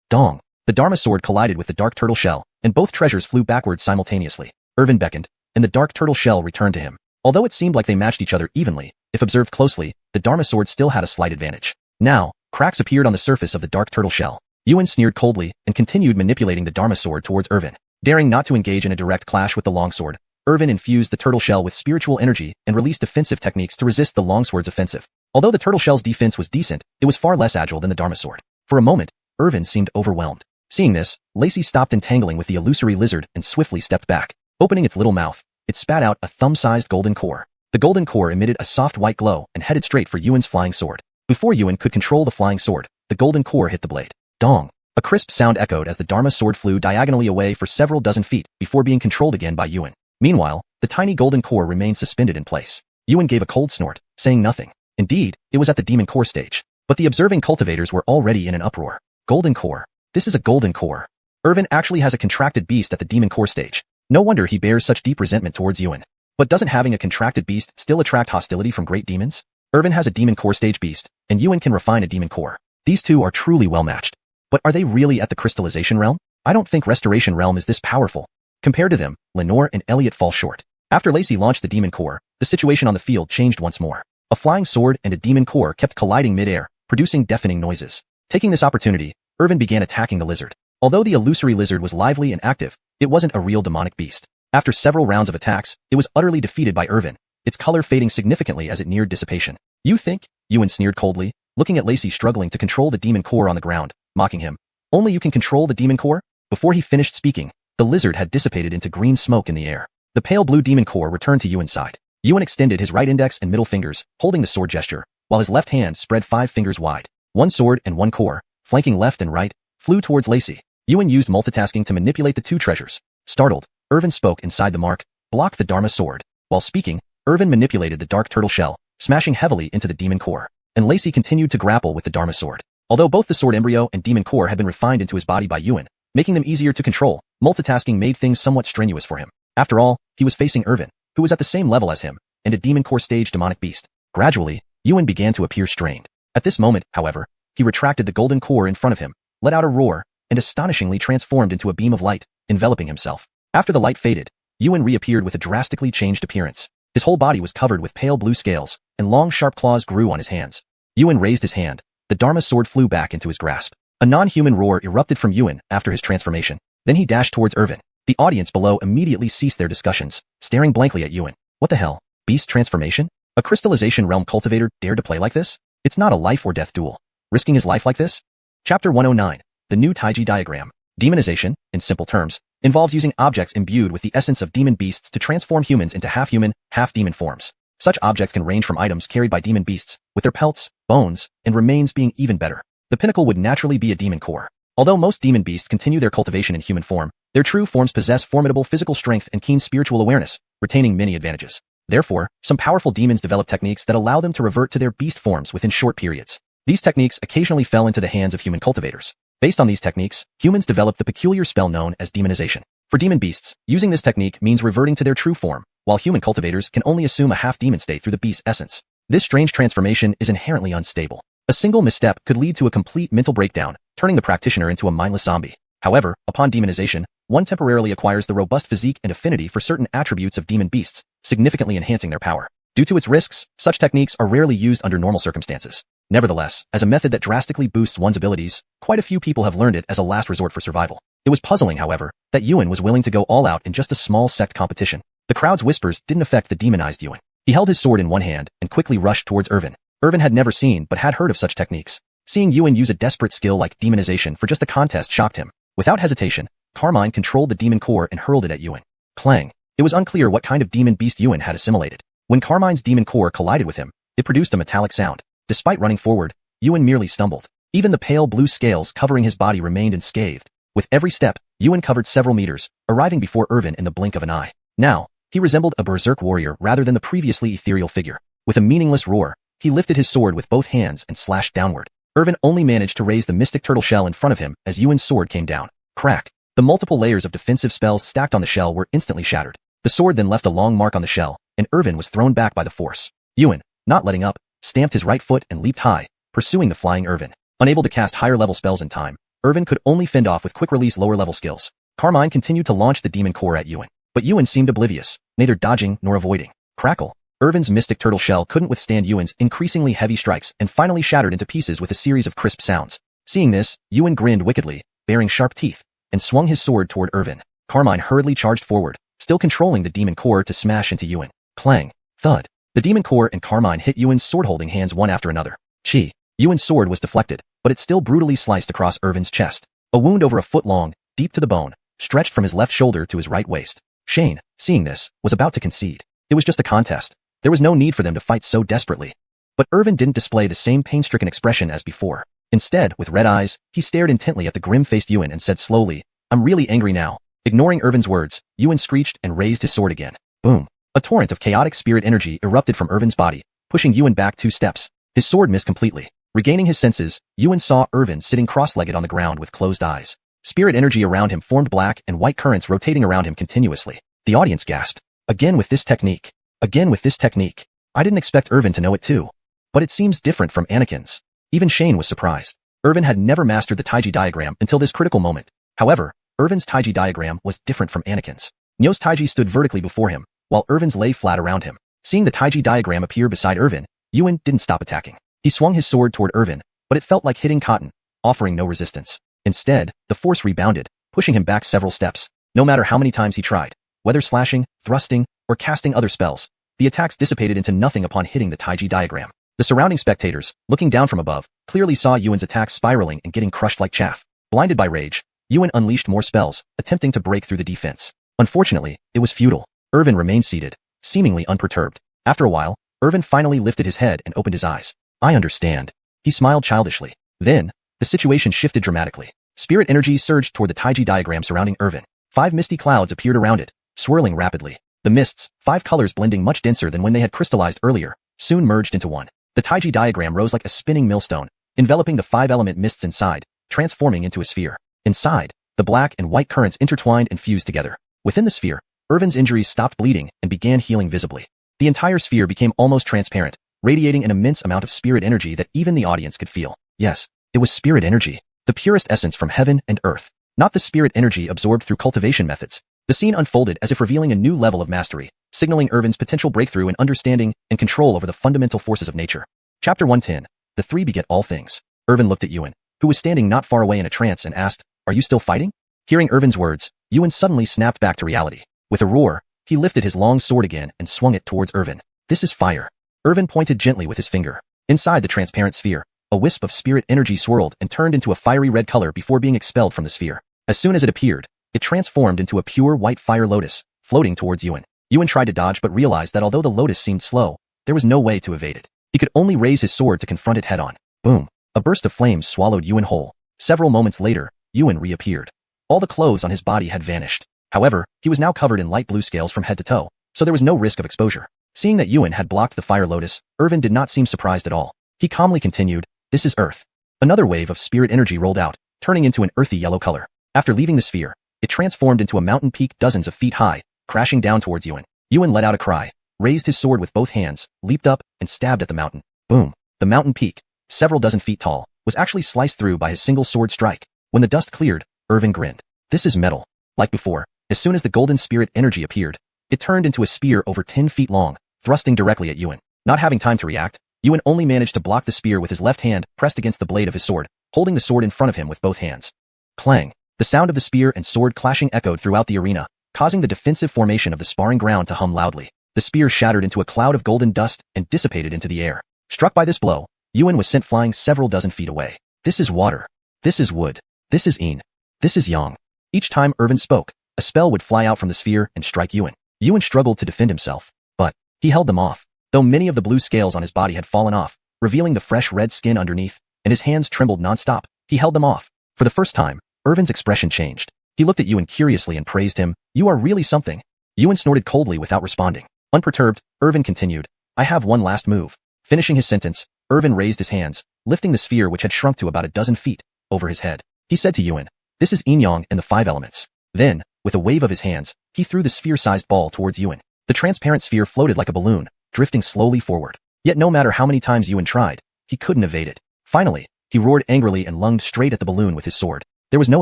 Dong! The Dharma sword collided with the dark turtle shell, and both treasures flew backwards simultaneously. Irvin beckoned, and the dark turtle shell returned to him. Although it seemed like they matched each other evenly, if observed closely, the Dharma sword still had a slight advantage. Now, cracks appeared on the surface of the dark turtle shell. Yuan sneered coldly and continued manipulating the Dharma sword towards Irvin. Daring not to engage in a direct clash with the longsword, Irvin infused the turtle shell with spiritual energy and released defensive techniques to resist the longsword's offensive. Although the turtle shell's defense was decent, it was far less agile than the Dharma sword. For a moment, Irvin seemed overwhelmed. Seeing this, Lacey stopped entangling with the illusory lizard and swiftly stepped back. Opening its little mouth, it spat out a thumb-sized golden core. The golden core emitted a soft white glow and headed straight for Yuan's flying sword. Before Yuan could control the flying sword, the golden core hit the blade. Dong! A crisp sound echoed as the Dharma sword flew diagonally away for several dozen feet before being controlled again by Yuan. Meanwhile, the tiny golden core remained suspended in place. Yuan gave a cold snort, saying nothing. Indeed, it was at the demon core stage. But the observing cultivators were already in an uproar. Golden core. This is a golden core. Irvin actually has a contracted beast at the demon core stage. No wonder he bears such deep resentment towards Yuan. But doesn't having a contracted beast still attract hostility from great demons? Irvin has a demon core stage beast, and Yuan can refine a demon core. These two are truly well matched. But are they really at the crystallization realm? I don't think restoration realm is this powerful. Compared to them, Lenore and Elliot fall short. After Lacey launched the demon core, the situation on the field changed once more. A flying sword and a demon core kept colliding mid-air, producing deafening noises. Taking this opportunity, Irvin began attacking the lizard. Although the illusory lizard was lively and active, it wasn't a real demonic beast. After several rounds of attacks, it was utterly defeated by Irvin, its color fading significantly as it neared dissipation. You think? Yuan sneered coldly, looking at Lacey struggling to control the demon core on the ground, mocking him. Only you can control the demon core? Before he finished speaking, the lizard had dissipated into green smoke in the air. The pale blue demon core returned to Yuan's side. Yuan extended his right index and middle fingers, holding the sword gesture, while his left hand spread 5 fingers wide. One sword and one core, flanking left and right, flew towards Lacey. Yuan used multitasking to manipulate the 2 treasures. Startled, Irvin spoke inside the mark, blocked the Dharma sword. While speaking, Irvin manipulated the dark turtle shell, smashing heavily into the demon core. And Lacey continued to grapple with the Dharma sword. Although both the sword embryo and demon core had been refined into his body by Yuan, making them easier to control, multitasking made things somewhat strenuous for him. After all, he was facing Irvin, who was at the same level as him, and a demon core stage demonic beast. Gradually, Yuan began to appear strained. At this moment, however, he retracted the golden core in front of him, let out a roar, and astonishingly transformed into a beam of light, enveloping himself. After the light faded, Yuan reappeared with a drastically changed appearance. His whole body was covered with pale blue scales, and long sharp claws grew on his hands. Yuan raised his hand. The Dharma sword flew back into his grasp. A non-human roar erupted from Yuan after his transformation. Then he dashed towards Irvin. The audience below immediately ceased their discussions, staring blankly at Yuan. What the hell? Beast transformation? A crystallization realm cultivator dared to play like this? It's not a life or death duel. Risking his life like this? Chapter 109. The New Taiji Diagram. Demonization, in simple terms, involves using objects imbued with the essence of demon beasts to transform humans into half-human, half-demon forms. Such objects can range from items carried by demon beasts, with their pelts, bones, and remains being even better. The pinnacle would naturally be a demon core. Although most demon beasts continue their cultivation in human form, their true forms possess formidable physical strength and keen spiritual awareness, retaining many advantages. Therefore, some powerful demons develop techniques that allow them to revert to their beast forms within short periods. These techniques occasionally fell into the hands of human cultivators. Based on these techniques, humans developed the peculiar spell known as demonization. For demon beasts, using this technique means reverting to their true form, while human cultivators can only assume a half-demon state through the beast's essence. This strange transformation is inherently unstable. A single misstep could lead to a complete mental breakdown, turning the practitioner into a mindless zombie. However, upon demonization, one temporarily acquires the robust physique and affinity for certain attributes of demon beasts, significantly enhancing their power. Due to its risks, such techniques are rarely used under normal circumstances. Nevertheless, as a method that drastically boosts one's abilities, quite a few people have learned it as a last resort for survival. It was puzzling, however, that Yuan was willing to go all out in just a small sect competition. The crowd's whispers didn't affect the demonized Yuan. He held his sword in one hand and quickly rushed towards Irvin. Irvin had never seen but had heard of such techniques. Seeing Yuan use a desperate skill like demonization for just a contest shocked him. Without hesitation, Carmine controlled the demon core and hurled it at Yuan. Clang. It was unclear what kind of demon beast Yuan had assimilated. When Carmine's demon core collided with him, it produced a metallic sound. Despite running forward, Yuan merely stumbled. Even the pale blue scales covering his body remained unscathed. With every step, Yuan covered several meters, arriving before Irvin in the blink of an eye. Now, he resembled a berserk warrior rather than the previously ethereal figure. With a meaningless roar, he lifted his sword with both hands and slashed downward. Irvin only managed to raise the mystic turtle shell in front of him as Yuan's sword came down. Crack. The multiple layers of defensive spells stacked on the shell were instantly shattered. The sword then left a long mark on the shell, and Irvin was thrown back by the force. Yuan, not letting up, stamped his right foot and leaped high, pursuing the flying Irvin. Unable to cast higher-level spells in time, Irvin could only fend off with quick-release lower-level skills. Carmine continued to launch the demon core at Yuan, but Yuan seemed oblivious, neither dodging nor avoiding. Crackle. Irvin's mystic turtle shell couldn't withstand Yuan's increasingly heavy strikes and finally shattered into pieces with a series of crisp sounds. Seeing this, Yuan grinned wickedly, baring sharp teeth, and swung his sword toward Irvin. Carmine hurriedly charged forward, still controlling the demon core to smash into Yuan. Clang. Thud. The demon core and Carmine hit Yuan's sword-holding hands one after another. Chi. Yuan's sword was deflected, but it still brutally sliced across Irvin's chest. A wound over a foot long, deep to the bone, stretched from his left shoulder to his right waist. Shane, seeing this, was about to concede. It was just a contest. There was no need for them to fight so desperately. But Irvin didn't display the same pain-stricken expression as before. Instead, with red eyes, he stared intently at the grim-faced Yuan and said slowly, "I'm really angry now." Ignoring Irvin's words, Yuan screeched and raised his sword again. Boom. A torrent of chaotic spirit energy erupted from Irvin's body, pushing Yuan back 2 steps. His sword missed completely. Regaining his senses, Yuan saw Irvin sitting cross-legged on the ground with closed eyes. Spirit energy around him formed black and white currents rotating around him continuously. The audience gasped. Again with this technique. Again with this technique. I didn't expect Irvin to know it too. But it seems different from Anakin's. Even Shane was surprised. Irvin had never mastered the Taiji diagram until this critical moment. However, Irvin's Taiji diagram was different from Anakin's. Nyo's Taiji stood vertically before him, while Irvin's lay flat around him. Seeing the Taiji diagram appear beside Irvin, Yuan didn't stop attacking. He swung his sword toward Irvin, but it felt like hitting cotton, offering no resistance. Instead, the force rebounded, pushing him back several steps. No matter how many times he tried, whether slashing, thrusting, or casting other spells, the attacks dissipated into nothing upon hitting the Taiji diagram. The surrounding spectators, looking down from above, clearly saw Yuan's attacks spiraling and getting crushed like chaff. Blinded by rage, Yuan unleashed more spells, attempting to break through the defense. Unfortunately, it was futile. Irvin remained seated, seemingly unperturbed. After a while, Irvin finally lifted his head and opened his eyes. I understand. He smiled childishly. Then, the situation shifted dramatically. Spirit energy surged toward the Taiji diagram surrounding Irvin. 5 misty clouds appeared around it, swirling rapidly. The mists, 5 colors blending much denser than when they had crystallized earlier, soon merged into one. The Taiji diagram rose like a spinning millstone, enveloping the 5-element mists inside, transforming into a sphere. Inside, the black and white currents intertwined and fused together. Within the sphere, Irvin's injuries stopped bleeding and began healing visibly. The entire sphere became almost transparent, radiating an immense amount of spirit energy that even the audience could feel. Yes, it was spirit energy, the purest essence from heaven and earth, not the spirit energy absorbed through cultivation methods. The scene unfolded as if revealing a new level of mastery, signaling Irvin's potential breakthrough in understanding and control over the fundamental forces of nature. Chapter 110. The 3 beget all things. Irvin looked at Yuan, who was standing not far away in a trance, and asked, "Are you still fighting?" Hearing Irvin's words, Yuan suddenly snapped back to reality. With a roar, he lifted his long sword again and swung it towards Irvin. "This is fire." Irvin pointed gently with his finger. Inside the transparent sphere, a wisp of spirit energy swirled and turned into a fiery red color before being expelled from the sphere. As soon as it appeared, it transformed into a pure white fire lotus, floating towards Yuan. Yuan tried to dodge but realized that although the lotus seemed slow, there was no way to evade it. He could only raise his sword to confront it head-on. Boom! A burst of flames swallowed Yuan whole. Several moments later, Yuan reappeared. All the clothes on his body had vanished. However, he was now covered in light blue scales from head to toe, so there was no risk of exposure. Seeing that Yuan had blocked the fire lotus, Irvin did not seem surprised at all. He calmly continued, "This is Earth." Another wave of spirit energy rolled out, turning into an earthy yellow color. After leaving the sphere, it transformed into a mountain peak dozens of feet high, crashing down towards Yuan. Yuan let out a cry, raised his sword with both hands, leaped up, and stabbed at the mountain. Boom! The mountain peak, several dozen feet tall, was actually sliced through by his single sword strike. When the dust cleared, Irvin grinned. This is metal. Like before, as soon as the golden spirit energy appeared, it turned into a spear over 10 feet long, thrusting directly at Yuan. Not having time to react, Yuan only managed to block the spear with his left hand pressed against the blade of his sword, holding the sword in front of him with both hands. Clang! The sound of the spear and sword clashing echoed throughout the arena, causing the defensive formation of the sparring ground to hum loudly. The spear shattered into a cloud of golden dust and dissipated into the air. Struck by this blow, Yuan was sent flying several dozen feet away. This is water. This is wood. This is yin. This is yang. Each time Irvin spoke, a spell would fly out from the sphere and strike Yuan. Yuan struggled to defend himself, but he held them off. Though many of the blue scales on his body had fallen off, revealing the fresh red skin underneath, and his hands trembled non-stop, he held them off. For the first time, Irvin's expression changed. He looked at Yuan curiously and praised him. "You are really something." Yuan snorted coldly without responding. Unperturbed, Irvin continued, "I have one last move." Finishing his sentence, Irvin raised his hands, lifting the sphere which had shrunk to about a dozen feet, over his head. He said to Yuan, "This is yin-yang and the 5 elements." Then, with a wave of his hands, he threw the sphere-sized ball towards Yuan. The transparent sphere floated like a balloon, drifting slowly forward. Yet no matter how many times Yuan tried, he couldn't evade it. Finally, he roared angrily and lunged straight at the balloon with his sword. There was no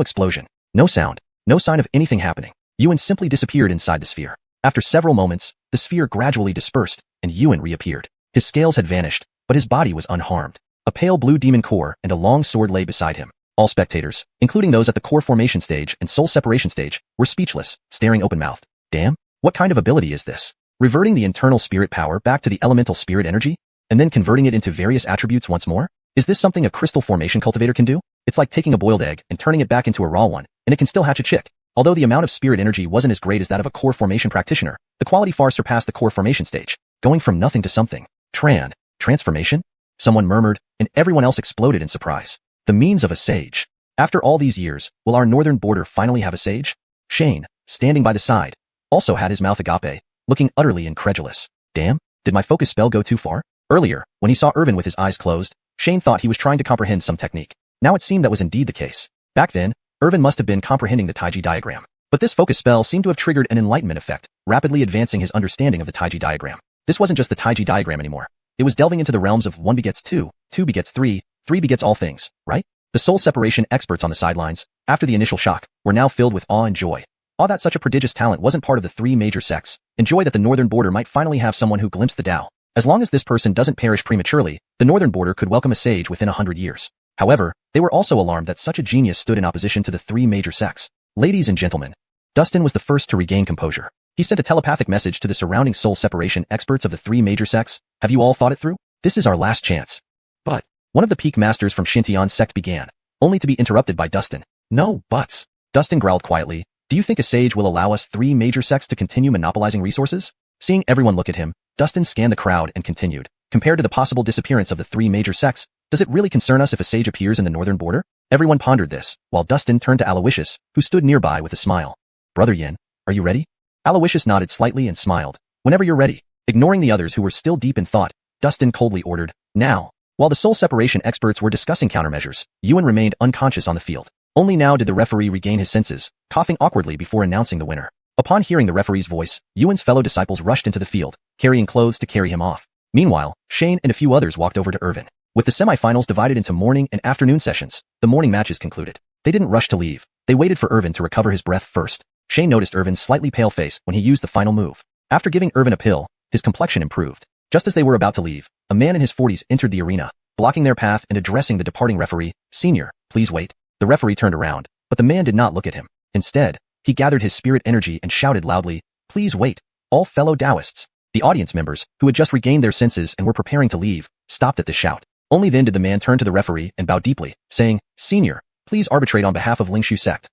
explosion, no sound, no sign of anything happening. Yuan simply disappeared inside the sphere. After several moments, the sphere gradually dispersed, and Yuan reappeared. His scales had vanished, but his body was unharmed. A pale blue demon core and a long sword lay beside him. All spectators, including those at the core formation stage and soul separation stage, were speechless, staring open-mouthed. Damn, what kind of ability is this? Reverting the internal spirit power back to the elemental spirit energy, and then converting it into various attributes once more? Is this something a crystal formation cultivator can do? It's like taking a boiled egg and turning it back into a raw one, and it can still hatch a chick. Although the amount of spirit energy wasn't as great as that of a core formation practitioner, the quality far surpassed the core formation stage, going from nothing to something. Transformation? Someone murmured, and everyone else exploded in surprise. The means of a sage. After all these years, will our northern border finally have a sage? Shane, standing by the side, also had his mouth agape, looking utterly incredulous. Damn, did my focus spell go too far? Earlier, when he saw Irvin with his eyes closed, Shane thought he was trying to comprehend some technique. Now it seemed that was indeed the case. Back then, Irvin must have been comprehending the Taiji diagram. But this focus spell seemed to have triggered an enlightenment effect, rapidly advancing his understanding of the Taiji diagram. This wasn't just the Taiji diagram anymore. It was delving into the realms of 1 begets 2, 2 begets 3, 3 begets all things, right? The soul separation experts on the sidelines, after the initial shock, were now filled with awe and joy. Awe that such a prodigious talent wasn't part of the 3 major sects, and joy that the northern border might finally have someone who glimpsed the Tao. As long as this person doesn't perish prematurely, the northern border could welcome a sage within 100 years. However, they were also alarmed that such a genius stood in opposition to the 3 major sects. Ladies and gentlemen, Dustin was the first to regain composure. He sent a telepathic message to the surrounding soul separation experts of the 3 major sects. Have you all thought it through? This is our last chance. But one of the peak masters from Xintian's sect began, only to be interrupted by Dustin. No buts. Dustin growled quietly. Do you think a sage will allow us 3 major sects to continue monopolizing resources? Seeing everyone look at him, Dustin scanned the crowd and continued. Compared to the possible disappearance of the 3 major sects, does it really concern us if a sage appears in the northern border? Everyone pondered this, while Dustin turned to Aloysius, who stood nearby with a smile. Brother Yin, are you ready? Aloysius nodded slightly and smiled. Whenever you're ready. Ignoring the others who were still deep in thought, Dustin coldly ordered, now. While the soul separation experts were discussing countermeasures, Yuan remained unconscious on the field. Only now did the referee regain his senses, coughing awkwardly before announcing the winner. Upon hearing the referee's voice, Yuan's fellow disciples rushed into the field, carrying clothes to carry him off. Meanwhile, Shane and a few others walked over to Irvin. With the semifinals divided into morning and afternoon sessions, the morning matches concluded. They didn't rush to leave. They waited for Irvin to recover his breath first. Shane noticed Irvin's slightly pale face when he used the final move. After giving Irvin a pill, his complexion improved. Just as they were about to leave, a man in his 40s entered the arena, blocking their path and addressing the departing referee. Senior, please wait. The referee turned around, but the man did not look at him. Instead, he gathered his spirit energy and shouted loudly, please wait, all fellow Taoists. The audience members, who had just regained their senses and were preparing to leave, stopped at this shout. Only then did the man turn to the referee and bow deeply, saying, "Senior, please arbitrate on behalf of Lingshu sect."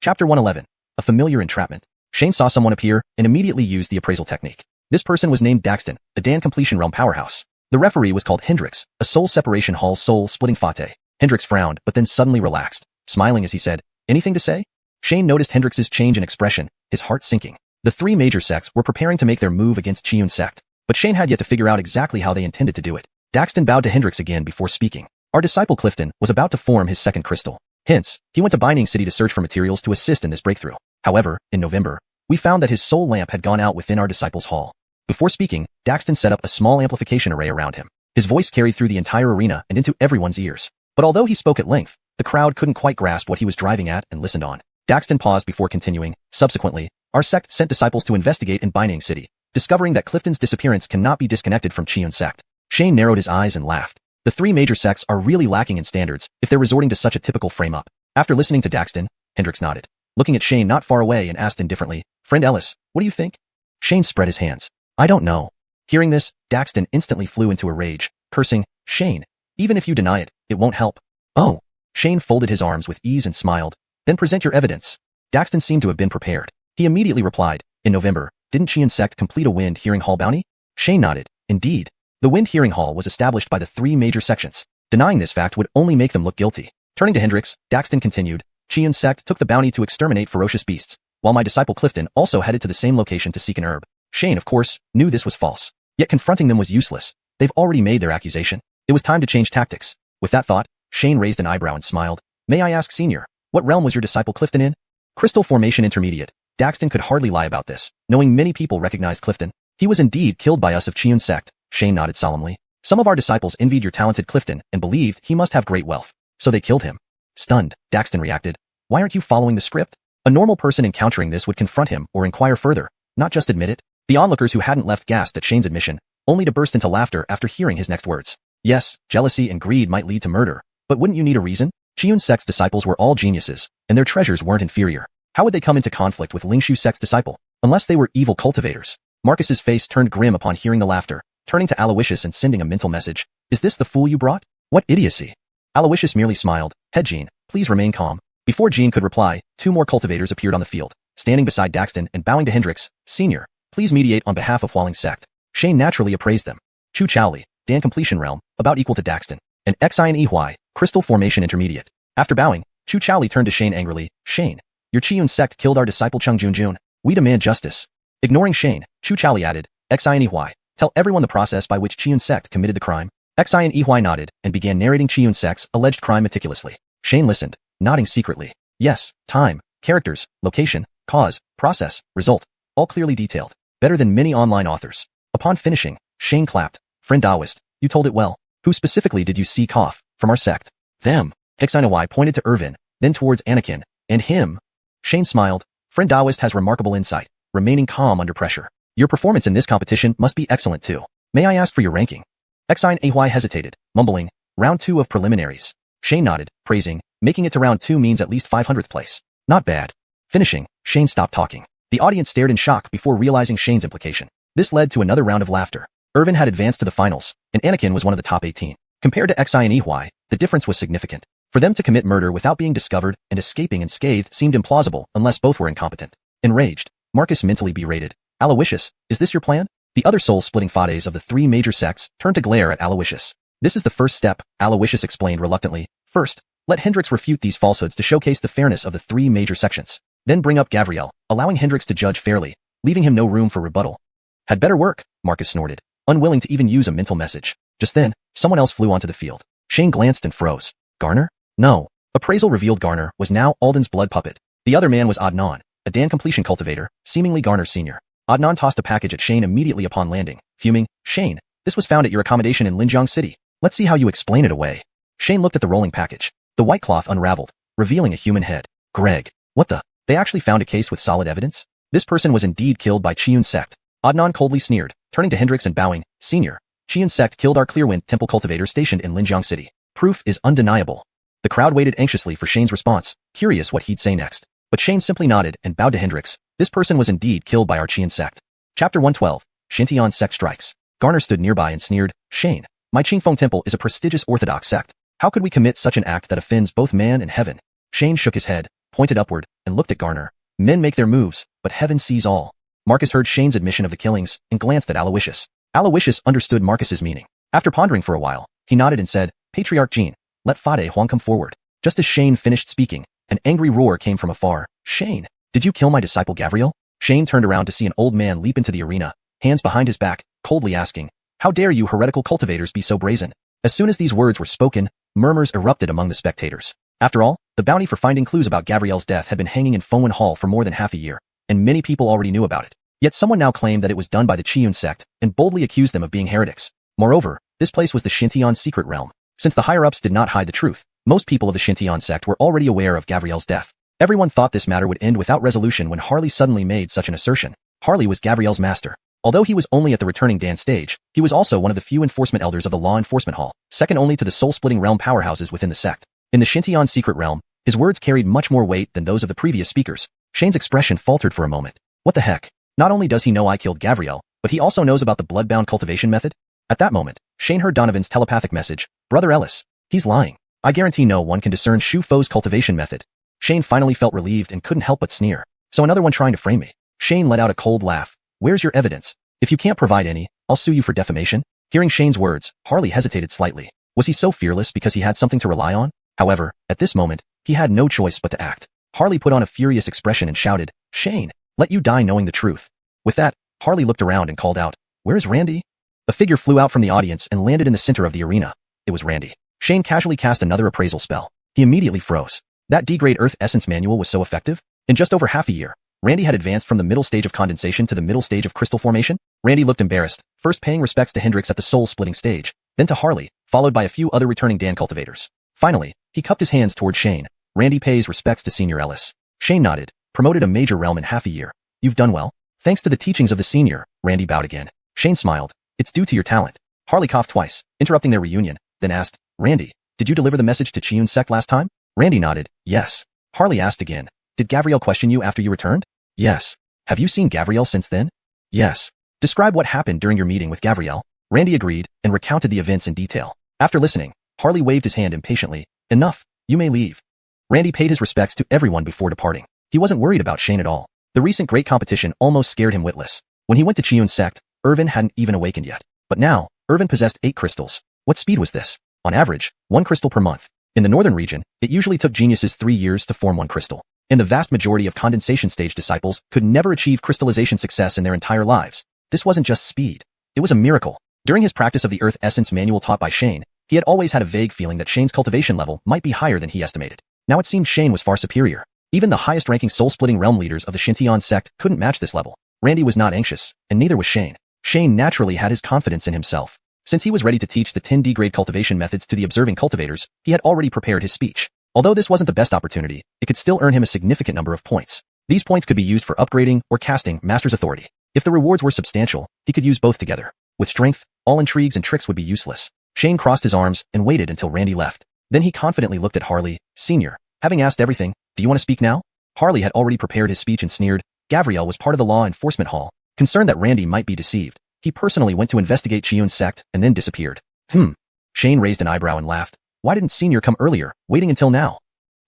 Chapter 111. A familiar entrapment. Shane saw someone appear and immediately used the appraisal technique. This person was named Daxton, a Dan completion realm powerhouse. The referee was called Hendrix, a soul separation hall soul-splitting fate. Hendrix frowned, but then suddenly relaxed, smiling as he said, "Anything to say?" Shane noticed Hendrix's change in expression, his heart sinking. The three major sects were preparing to make their move against Xiuxian sect, but Shane had yet to figure out exactly how they intended to do it. Daxton bowed to Hendrix again before speaking. Our disciple Clifton was about to form his second crystal. Hence, he went to Binding City to search for materials to assist in this breakthrough. However, in November, we found that his soul lamp had gone out within our disciple's hall. Before speaking, Daxton set up a small amplification array around him. His voice carried through the entire arena and into everyone's ears. But although he spoke at length, the crowd couldn't quite grasp what he was driving at and listened on. Daxton paused before continuing. Subsequently, our sect sent disciples to investigate in Binding City, discovering that Clifton's disappearance cannot be disconnected from Xiuxian sect. Shane narrowed his eyes and laughed. The three major sects are really lacking in standards if they're resorting to such a typical frame-up. After listening to Daxton, Hendrix nodded, looking at Shane not far away and asked indifferently, "Friend Ellis, what do you think?" Shane spread his hands. "I don't know." Hearing this, Daxton instantly flew into a rage, cursing, "Shane, even if you deny it, it won't help." "Oh." Shane folded his arms with ease and smiled. "Then present your evidence." Daxton seemed to have been prepared. He immediately replied, "In November, didn't Xiuxian sect complete a wind hearing hall bounty?" Shane nodded. "Indeed. The wind hearing hall was established by the three major sections. Denying this fact would only make them look guilty." Turning to Hendrix, Daxton continued, "Xiuxian sect took the bounty to exterminate ferocious beasts, while my disciple Clifton also headed to the same location to seek an herb." Shane, of course, knew this was false. Yet confronting them was useless. They've already made their accusation. It was time to change tactics. With that thought, Shane raised an eyebrow and smiled. "May I ask, Senior, what realm was your disciple Clifton in?" "Crystal Formation Intermediate." Daxton could hardly lie about this, knowing many people recognized Clifton. "He was indeed killed by us of Xiuxian sect." Shane nodded solemnly. "Some of our disciples envied your talented Clifton and believed he must have great wealth, so they killed him." Stunned, Daxton reacted, "Why aren't you following the script?" A normal person encountering this would confront him or inquire further, not just admit it. The onlookers who hadn't left gasped at Shane's admission, only to burst into laughter after hearing his next words. Yes, jealousy and greed might lead to murder, but wouldn't you need a reason? Xiuxian sect's disciples were all geniuses, and their treasures weren't inferior. How would they come into conflict with Lingshu sect's disciple? Unless they were evil cultivators. Marcus's face turned grim upon hearing the laughter, turning to Aloysius and sending a mental message. "Is this the fool you brought? What idiocy." Aloysius merely smiled. "Head Jean, please remain calm." Before Jean could reply, two more cultivators appeared on the field, standing beside Daxton and bowing to Hendrix. "Senior, please mediate on behalf of Hualing sect." Shane naturally appraised them. Chu Chaoli, Dan completion realm, about equal to Daxton, and Xiuxian crystal formation intermediate. After bowing, Chu Chaoli turned to Shane angrily. "Shane, your Xiuxian sect killed our disciple Chung Junjun. We demand justice." Ignoring Shane, Chu Chaoli added, "Xiuxian, tell everyone the process by which Xiuxian sect committed the crime." Xiuxian nodded and began narrating Xiuxian sect's alleged crime meticulously. Shane listened, nodding secretly. Yes, time, characters, location, cause, process, result, all clearly detailed. Better than many online authors. Upon finishing, Shane clapped. "Friend Daoist, you told it well. Who specifically did you seek off from our sect?" "Them." Xiuxian pointed to Irvin, then towards Anakin, "And him." Shane smiled. "Friend Daoist has remarkable insight, remaining calm under pressure. Your performance in this competition must be excellent too. May I ask for your ranking?" Xiuxian hesitated, mumbling, "Round 2 of preliminaries." Shane nodded, praising, "Making it to round 2 means at least 500th place. Not bad." Finishing, Shane stopped talking. The audience stared in shock before realizing Shane's implication. This led to another round of laughter. Irvin had advanced to the finals, and Anakin was one of the top 18. Compared to Xiuxian, the difference was significant. For them to commit murder without being discovered and escaping unscathed seemed implausible unless both were incompetent. Enraged, Marcus mentally berated, "Aloysius, is this your plan?" The other soul-splitting fates of the three major sects turned to glare at Aloysius. "This is the first step," Aloysius explained reluctantly. "First, let Hendrix refute these falsehoods to showcase the fairness of the three major sections. Then bring up Gavriel, allowing Hendrix to judge fairly, leaving him no room for rebuttal." "Had better work," Marcus snorted, unwilling to even use a mental message. Just then, someone else flew onto the field. Shane glanced and froze. Garner? No. Appraisal revealed Garner was now Alden's blood puppet. The other man was Adnan, a Dan completion cultivator, seemingly Garner Sr. Adnan tossed a package at Shane immediately upon landing, fuming, "Shane, this was found at your accommodation in Linjiang City. Let's see how you explain it away." Shane looked at the rolling package. The white cloth unraveled, revealing a human head. Greg. What the? They actually found a case with solid evidence? This person was indeed killed by Xiuxian sect. Adnan coldly sneered, turning to Hendrix and bowing, "Senior, Xiuxian sect killed our Clearwind temple cultivator stationed in Linjiang City. Proof is undeniable." The crowd waited anxiously for Shane's response, curious what he'd say next. But Shane simply nodded and bowed to Hendrix. This person was indeed killed by our Xiuxian sect. Chapter 112, Shintian sect strikes. Garner stood nearby and sneered, "Shane, My Qingfeng Temple is a prestigious orthodox sect. How could we commit such an act that offends both man and heaven? Shane shook his head, pointed upward, and looked at Garner. Men make their moves, but heaven sees all. Marcus heard Shane's admission of the killings and glanced at Aloysius. Aloysius understood Marcus's meaning. After pondering for a while, he nodded and said, Patriarch Jean, let Fade Huang come forward. Just as Shane finished speaking, an angry roar came from afar. Shane, did you kill my disciple Gavriel? Shane turned around to see an old man leap into the arena, hands behind his back, coldly asking, How dare you heretical cultivators be so brazen? As soon as these words were spoken, murmurs erupted among the spectators. After all, the bounty for finding clues about Gavriel's death had been hanging in Xuanhuan Hall for more than half a year, and many people already knew about it. Yet someone now claimed that it was done by the Xiuxian sect and boldly accused them of being heretics. Moreover, this place was the Xintian secret realm. Since the higher-ups did not hide the truth, most people of the Xintian sect were already aware of Gavriel's death. Everyone thought this matter would end without resolution when Harley suddenly made such an assertion. Harley was Gavriel's master. Although he was only at the returning dance stage, he was also one of the few enforcement elders of the Law Enforcement Hall, second only to the soul-splitting realm powerhouses within the sect. In the Xintian secret realm, his words carried much more weight than those of the previous speakers. Shane's expression faltered for a moment. What the heck? Not only does he know I killed Gavriel, but he also knows about the blood-bound cultivation method? At that moment, Shane heard Donovan's telepathic message, Brother Ellis. He's lying. I guarantee no one can discern Shu Fo's cultivation method. Shane finally felt relieved and couldn't help but sneer. So another one trying to frame me. Shane let out a cold laugh. Where's your evidence? If you can't provide any, I'll sue you for defamation. Hearing Shane's words, Harley hesitated slightly. Was he so fearless because he had something to rely on? However, at this moment, he had no choice but to act. Harley put on a furious expression and shouted, Shane, let you die knowing the truth. With that, Harley looked around and called out, Where is Randy? A figure flew out from the audience and landed in the center of the arena. It was Randy. Shane casually cast another appraisal spell. He immediately froze. That D-grade Earth Essence manual was so effective? In just over half a year, Randy had advanced from the middle stage of condensation to the middle stage of crystal formation. Randy looked embarrassed, first paying respects to Hendrix at the soul-splitting stage, then to Harley, followed by a few other returning Dan cultivators. Finally, he cupped his hands toward Shane. Randy pays respects to Senior Ellis. Shane nodded, promoted a major realm in half a year. You've done well. Thanks to the teachings of the senior, Randy bowed again. Shane smiled. It's due to your talent. Harley coughed twice, interrupting their reunion, then asked, Randy, did you deliver the message to Xiuxian sect last time? Randy nodded, yes. Harley asked again, did Gavriel question you after you returned? Yes. Have you seen Gavriel since then? Yes. Describe what happened during your meeting with Gavriel. Randy agreed and recounted the events in detail. After listening, Harley waved his hand impatiently. Enough, you may leave. Randy paid his respects to everyone before departing. He wasn't worried about Shane at all. The recent great competition almost scared him witless. When he went to Xiuxian sect, Irvin hadn't even awakened yet. But now, Irvin possessed 8 crystals. What speed was this? On average, 1 crystal per month. In the northern region, it usually took geniuses 3 years to form 1 crystal. And the vast majority of condensation stage disciples could never achieve crystallization success in their entire lives. This wasn't just speed. It was a miracle. During his practice of the Earth Essence manual taught by Shane, he had always had a vague feeling that Shane's cultivation level might be higher than he estimated. Now it seemed Shane was far superior. Even the highest-ranking soul-splitting realm leaders of the Xintian sect couldn't match this level. Randy was not anxious, and neither was Shane. Shane naturally had his confidence in himself. Since he was ready to teach the 10D grade cultivation methods to the observing cultivators, he had already prepared his speech. Although this wasn't the best opportunity, it could still earn him a significant number of points. These points could be used for upgrading or casting Master's Authority. If the rewards were substantial, he could use both together. With strength, all intrigues and tricks would be useless. Shane crossed his arms and waited until Randy left. Then he confidently looked at Harley. Senior, having asked everything, do you want to speak now? Harley had already prepared his speech and sneered. Gavriel was part of the Law Enforcement Hall. Concerned that Randy might be deceived, he personally went to investigate Xiuxian sect and then disappeared. Shane raised an eyebrow and laughed. Why didn't Senior come earlier, waiting until now?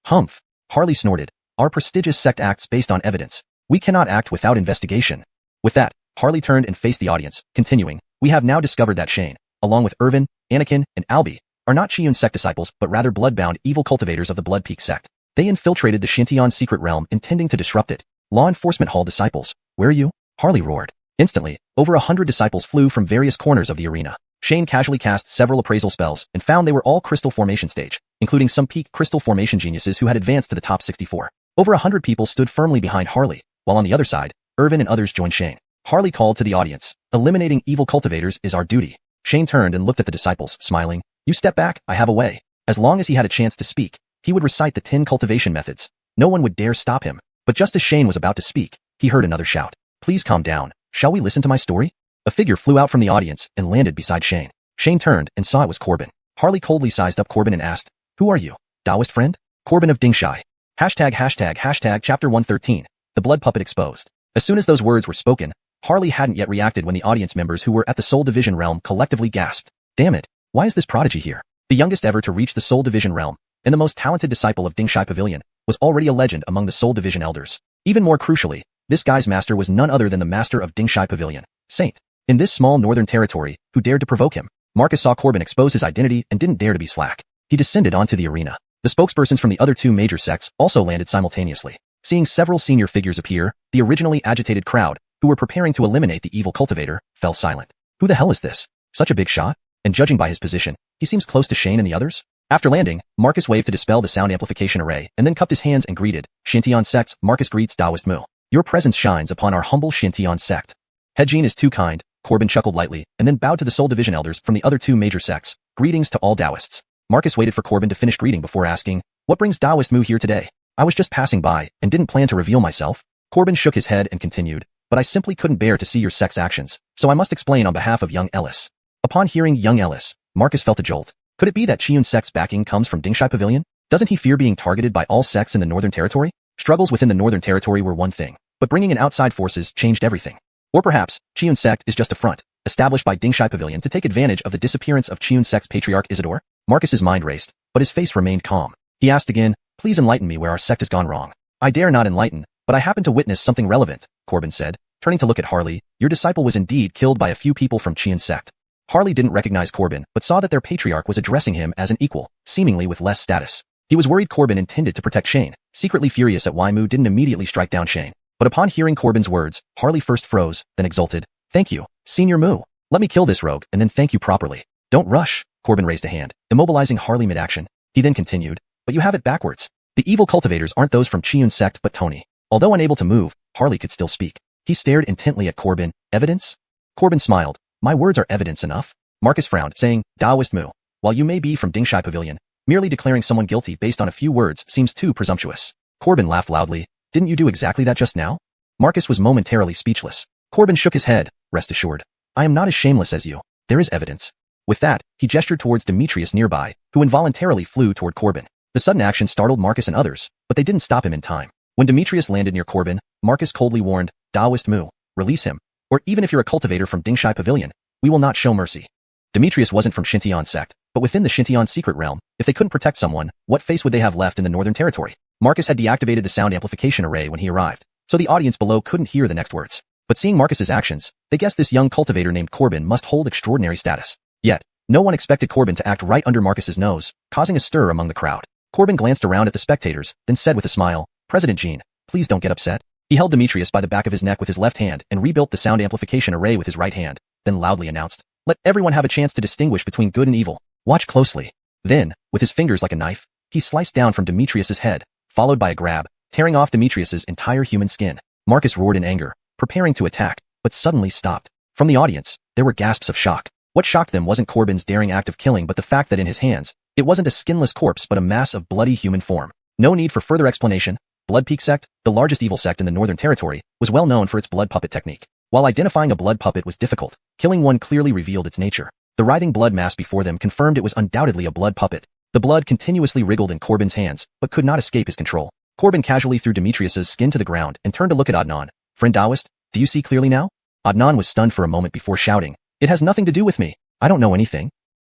Humph. Harley snorted. Our prestigious sect acts based on evidence. We cannot act without investigation. With that, Harley turned and faced the audience, continuing, we have now discovered that Shane, along with Irvin, Anakin, and Albie, are not Xiuxian sect disciples but rather blood-bound evil cultivators of the Blood Peak sect. They infiltrated the Xintian secret realm intending to disrupt it. Law Enforcement Hall disciples, where are you? Harley roared. Instantly, over 100 disciples flew from various corners of the arena. Shane casually cast several appraisal spells and found they were all crystal formation stage, including some peak crystal formation geniuses who had advanced to the top 64. Over 100 people stood firmly behind Harley, while on the other side, Irvin and others joined Shane. Harley called to the audience, eliminating evil cultivators is our duty. Shane turned and looked at the disciples, smiling. You step back, I have a way. As long as he had a chance to speak, he would recite the 10 cultivation methods. No one would dare stop him. But just as Shane was about to speak, he heard another shout. Please calm down. Shall we listen to my story? A figure flew out from the audience and landed beside Shane. Shane turned and saw it was Corbin. Harley coldly sized up Corbin and asked, who are you? Taoist friend? Corbin of Dingshai. ##### Chapter 113. The Blood Puppet Exposed. As soon as those words were spoken, Harley hadn't yet reacted when the audience members who were at the Soul Division realm collectively gasped. Damn it. Why is this prodigy here? The youngest ever to reach the Soul Division realm, and the most talented disciple of Dingshai Pavilion, was already a legend among the Soul Division elders. Even more crucially, this guy's master was none other than the master of Dingshai Pavilion, Saint. In this small northern territory, who dared to provoke him? Marcus saw Corbin expose his identity and didn't dare to be slack. He descended onto the arena. The spokespersons from the other two major sects also landed simultaneously. Seeing several senior figures appear, the originally agitated crowd, who were preparing to eliminate the evil cultivator, fell silent. Who the hell is this? Such a big shot? And judging by his position, he seems close to Shane and the others? After landing, Marcus waved to dispel the sound amplification array and then cupped his hands and greeted, Xintian sects, Marcus greets Taoist Mu. Your presence shines upon our humble Xintian sect. Headjin is too kind, Corbin chuckled lightly, and then bowed to the Soul Division elders from the other two major sects. Greetings to all Taoists. Marcus waited for Corbin to finish greeting before asking, what brings Taoist Mu here today? I was just passing by, and didn't plan to reveal myself. Corbin shook his head and continued, but I simply couldn't bear to see your sect's actions, so I must explain on behalf of young Ellis. Upon hearing young Ellis, Marcus felt a jolt. Could it be that Xiun sect's backing comes from Dingshai Pavilion? Doesn't he fear being targeted by all sects in the Northern Territory? Struggles within the Northern Territory were one thing, but bringing in outside forces changed everything. Or perhaps, Xiun sect is just a front, established by Dingshai Pavilion to take advantage of the disappearance of Xiun sect's patriarch Isidore? Marcus's mind raced, but his face remained calm. He asked again, please enlighten me where our sect has gone wrong. I dare not enlighten, but I happen to witness something relevant, Corbin said, turning to look at Harley. Your disciple was indeed killed by a few people from Xiun sect. Harley didn't recognize Corbin, but saw that their patriarch was addressing him as an equal, seemingly with less status. He was worried Corbin intended to protect Shane, secretly furious at why Mu didn't immediately strike down Shane. But upon hearing Corbin's words, Harley first froze, then exulted. Thank you, Senior Mu. Let me kill this rogue and then thank you properly. Don't rush, Corbin raised a hand, immobilizing Harley mid-action. He then continued, but you have it backwards. The evil cultivators aren't those from Xiun sect but Tony. Although unable to move, Harley could still speak. He stared intently at Corbin. Evidence? Corbin smiled. My words are evidence enough. Marcus frowned, saying, Taoist Mu. While you may be from Dingshai Pavilion, merely declaring someone guilty based on a few words seems too presumptuous. Corbin laughed loudly. Didn't you do exactly that just now? Marcus was momentarily speechless. Corbin shook his head. Rest assured. I am not as shameless as you. There is evidence. With that, he gestured towards Demetrius nearby, who involuntarily flew toward Corbin. The sudden action startled Marcus and others, but they didn't stop him in time. When Demetrius landed near Corbin, Marcus coldly warned, Taoist Mu, release him. Or even if you're a cultivator from Dingshai Pavilion, we will not show mercy. Demetrius wasn't from Xintian sect, but within the Xintian secret realm, if they couldn't protect someone, what face would they have left in the Northern Territory? Marcus had deactivated the sound amplification array when he arrived, so the audience below couldn't hear the next words. But seeing Marcus's actions, they guessed this young cultivator named Corbin must hold extraordinary status. Yet, no one expected Corbin to act right under Marcus's nose, causing a stir among the crowd. Corbin glanced around at the spectators, then said with a smile, President Jean, please don't get upset. He held Demetrius by the back of his neck with his left hand and rebuilt the sound amplification array with his right hand, then loudly announced, let everyone have a chance to distinguish between good and evil. Watch closely. Then, with his fingers like a knife, he sliced down from Demetrius's head, followed by a grab, tearing off Demetrius's entire human skin. Marcus roared in anger, preparing to attack, but suddenly stopped. From the audience, there were gasps of shock. What shocked them wasn't Corbin's daring act of killing but the fact that in his hands, it wasn't a skinless corpse but a mass of bloody human form. No need for further explanation. Blood Peak sect, the largest evil sect in the Northern Territory, was well known for its blood puppet technique. While identifying a blood puppet was difficult, killing one clearly revealed its nature. The writhing blood mass before them confirmed it was undoubtedly a blood puppet. The blood continuously wriggled in Corbin's hands, but could not escape his control. Corbin casually threw Demetrius's skin to the ground and turned to look at Adnan. Friend Taoist, do you see clearly now? Adnan was stunned for a moment before shouting, it has nothing to do with me. I don't know anything.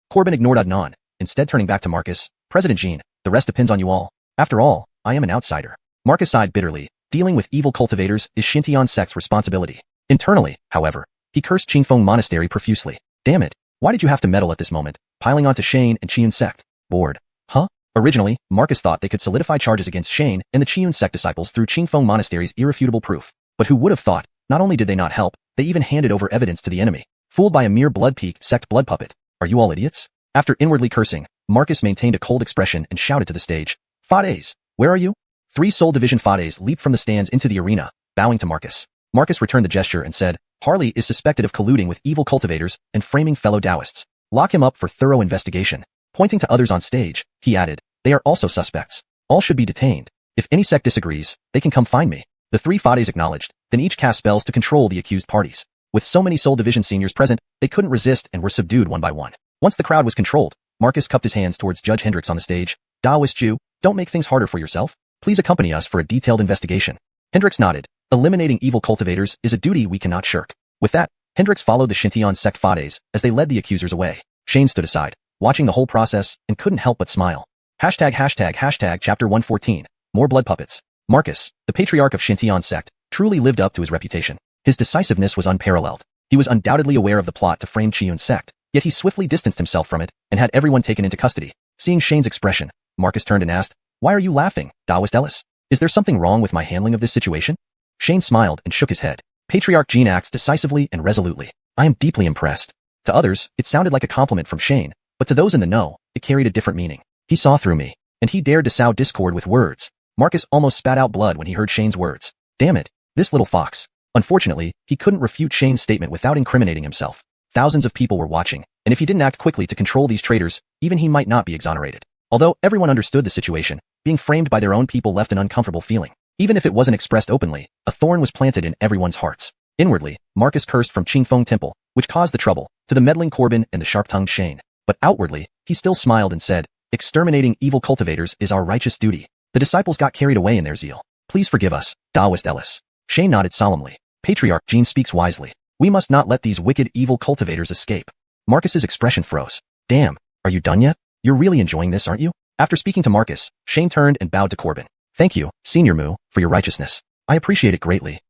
Corbin ignored Adnan, instead turning back to Marcus. President Jean, the rest depends on you all. After all, I am an outsider. Marcus sighed bitterly. Dealing with evil cultivators is Xintian sect's responsibility. Internally, however, he cursed Qingfeng Monastery profusely. Damn it. Why did you have to meddle at this moment, piling onto Shane and Xiun sect? Bored. Huh? Originally, Marcus thought they could solidify charges against Shane and the Xiun sect disciples through Qingfeng Monastery's irrefutable proof. But who would have thought, not only did they not help, they even handed over evidence to the enemy. Fooled by a mere blood peak sect blood puppet. Are you all idiots? After inwardly cursing, Marcus maintained a cold expression and shouted to the stage. Fades, where are you? 3 Soul Division Fades leaped from the stands into the arena, bowing to Marcus. Marcus returned the gesture and said, Harley is suspected of colluding with evil cultivators and framing fellow Taoists. Lock him up for thorough investigation. Pointing to others on stage, he added, they are also suspects. All should be detained. If any sect disagrees, they can come find me. The 3 Fades acknowledged, then each cast spells to control the accused parties. With so many Soul Division seniors present, they couldn't resist and were subdued one by one. Once the crowd was controlled, Marcus cupped his hands towards Judge Hendricks on the stage. Taoist Jew, don't make things harder for yourself. Please accompany us for a detailed investigation. Hendricks nodded. Eliminating evil cultivators is a duty we cannot shirk. With that, Hendricks followed the Xintian sect Fades as they led the accusers away. Shane stood aside, watching the whole process, and couldn't help but smile. ##### Chapter 114. More blood puppets. Marcus, the patriarch of Xintian sect, truly lived up to his reputation. His decisiveness was unparalleled. He was undoubtedly aware of the plot to frame Xiun sect, yet he swiftly distanced himself from it and had everyone taken into custody. Seeing Shane's expression, Marcus turned and asked, "Why are you laughing, Daoist Ellis? Is there something wrong with my handling of this situation?" Shane smiled and shook his head. Patriarch Jean acts decisively and resolutely. I am deeply impressed. To others, it sounded like a compliment from Shane, but to those in the know, it carried a different meaning. He saw through me, and he dared to sow discord with words. Marcus almost spat out blood when he heard Shane's words. Damn it, this little fox. Unfortunately, he couldn't refute Shane's statement without incriminating himself. Thousands of people were watching, and if he didn't act quickly to control these traitors, even he might not be exonerated. Although everyone understood the situation, being framed by their own people left an uncomfortable feeling. Even if it wasn't expressed openly, a thorn was planted in everyone's hearts. Inwardly, Marcus cursed from Qingfeng Temple, which caused the trouble, to the meddling Corbin and the sharp-tongued Shane. But outwardly, he still smiled and said, "Exterminating evil cultivators is our righteous duty." The disciples got carried away in their zeal. "Please forgive us, Daoist Ellis." Shane nodded solemnly. Patriarch Jean speaks wisely. We must not let these wicked evil cultivators escape. Marcus's expression froze. Damn, are you done yet? You're really enjoying this, aren't you? After speaking to Marcus, Shane turned and bowed to Corbin. Thank you, Senior Mu, for your righteousness. I appreciate it greatly.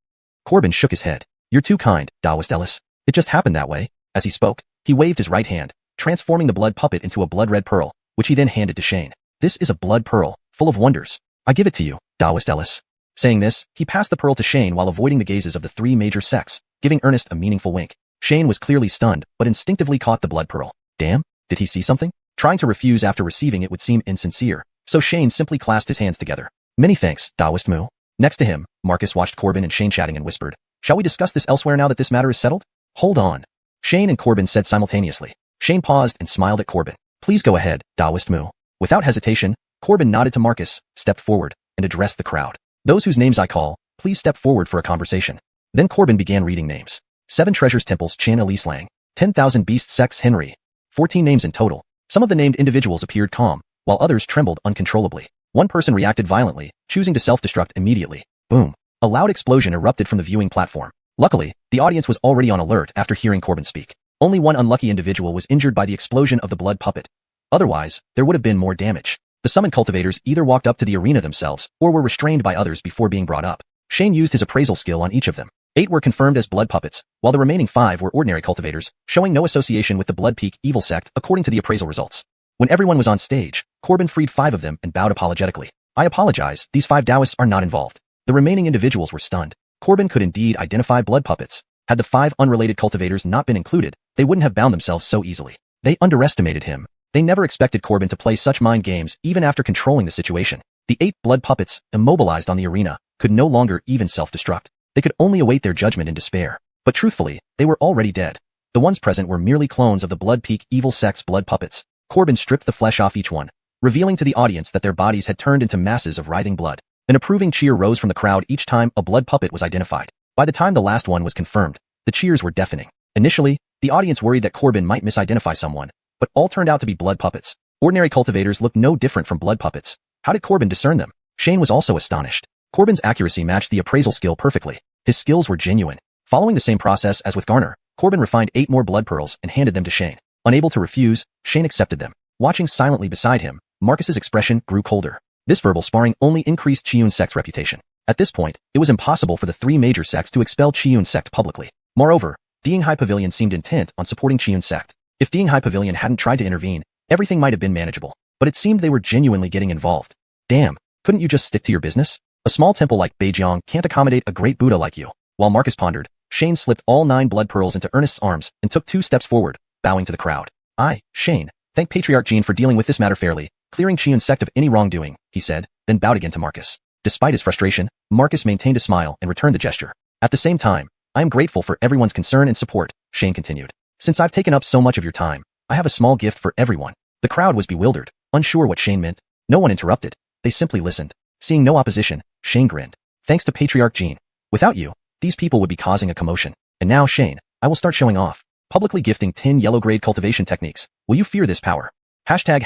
Corbin shook his head. You're too kind, Daoist Ellis. It just happened that way. As he spoke, he waved his right hand, transforming the blood puppet into a blood-red pearl, which he then handed to Shane. This is a blood pearl, full of wonders. I give it to you, Daoist Ellis. Saying this, he passed the pearl to Shane while avoiding the gazes of the three major sects, giving Ernest a meaningful wink. Shane was clearly stunned, but instinctively caught the blood pearl. Damn, did he see something? Trying to refuse after receiving it would seem insincere, so Shane simply clasped his hands together. Many thanks, Daoist Mu. Next to him, Marcus watched Corbin and Shane chatting and whispered, "Shall we discuss this elsewhere now that this matter is settled?" Hold on. Shane and Corbin said simultaneously. Shane paused and smiled at Corbin. Please go ahead, Daoist Mu. Without hesitation, Corbin nodded to Marcus, stepped forward, and addressed the crowd. Those whose names I call, please step forward for a conversation. Then Corbin began reading names. 7 Treasures Temples Chan Elise Lang. 10,000 Beasts Sex Henry. 14 names in total. Some of the named individuals appeared calm, while others trembled uncontrollably. One person reacted violently, choosing to self-destruct immediately. Boom. A loud explosion erupted from the viewing platform. Luckily, the audience was already on alert after hearing Corbin speak. Only one unlucky individual was injured by the explosion of the blood puppet. Otherwise, there would have been more damage. The summoned cultivators either walked up to the arena themselves or were restrained by others before being brought up. Shane used his appraisal skill on each of them. 8 were confirmed as blood puppets, while the remaining 5 were ordinary cultivators, showing no association with the Blood Peak evil sect according to the appraisal results. When everyone was on stage, Corbin freed 5 of them and bowed apologetically. I apologize, these 5 Taoists are not involved. The remaining individuals were stunned. Corbin could indeed identify blood puppets. Had the 5 unrelated cultivators not been included, they wouldn't have bound themselves so easily. They underestimated him. They never expected Corbin to play such mind games even after controlling the situation. The 8 blood puppets, immobilized on the arena, could no longer even self-destruct. They could only await their judgment in despair. But truthfully, they were already dead. The ones present were merely clones of the Blood Peak evil sect's blood puppets. Corbin stripped the flesh off each one, revealing to the audience that their bodies had turned into masses of writhing blood. An approving cheer rose from the crowd each time a blood puppet was identified. By the time the last one was confirmed, the cheers were deafening. Initially, the audience worried that Corbin might misidentify someone, but all turned out to be blood puppets. Ordinary cultivators looked no different from blood puppets. How did Corbin discern them? Shane was also astonished. Corbin's accuracy matched the appraisal skill perfectly. His skills were genuine. Following the same process as with Garner, Corbin refined 8 more blood pearls and handed them to Shane. Unable to refuse, Shane accepted them. Watching silently beside him, Marcus's expression grew colder. This verbal sparring only increased Xiun sect's reputation. At this point, it was impossible for the 3 major sects to expel Xiun sect publicly. Moreover, Dinghai Pavilion seemed intent on supporting Xiun sect. If Dinghai Pavilion hadn't tried to intervene, everything might have been manageable. But it seemed they were genuinely getting involved. Damn, couldn't you just stick to your business? A small temple like Beijiang can't accommodate a great Buddha like you. While Marcus pondered, Shane slipped all 9 blood pearls into Ernest's arms and took 2 steps forward, bowing to the crowd. I, Shane, thank Patriarch Jean for dealing with this matter fairly, clearing Xiun sect of any wrongdoing, he said, then bowed again to Marcus. Despite his frustration, Marcus maintained a smile and returned the gesture. At the same time, I am grateful for everyone's concern and support, Shane continued. Since I've taken up so much of your time, I have a small gift for everyone. The crowd was bewildered, unsure what Shane meant. No one interrupted. They simply listened. Seeing no opposition, Shane grinned. Thanks to Patriarch Jean. Without you, these people would be causing a commotion. And now, Shane, I will start showing off. Publicly gifting 10 yellow-grade cultivation techniques. Will you fear this power? Hashtag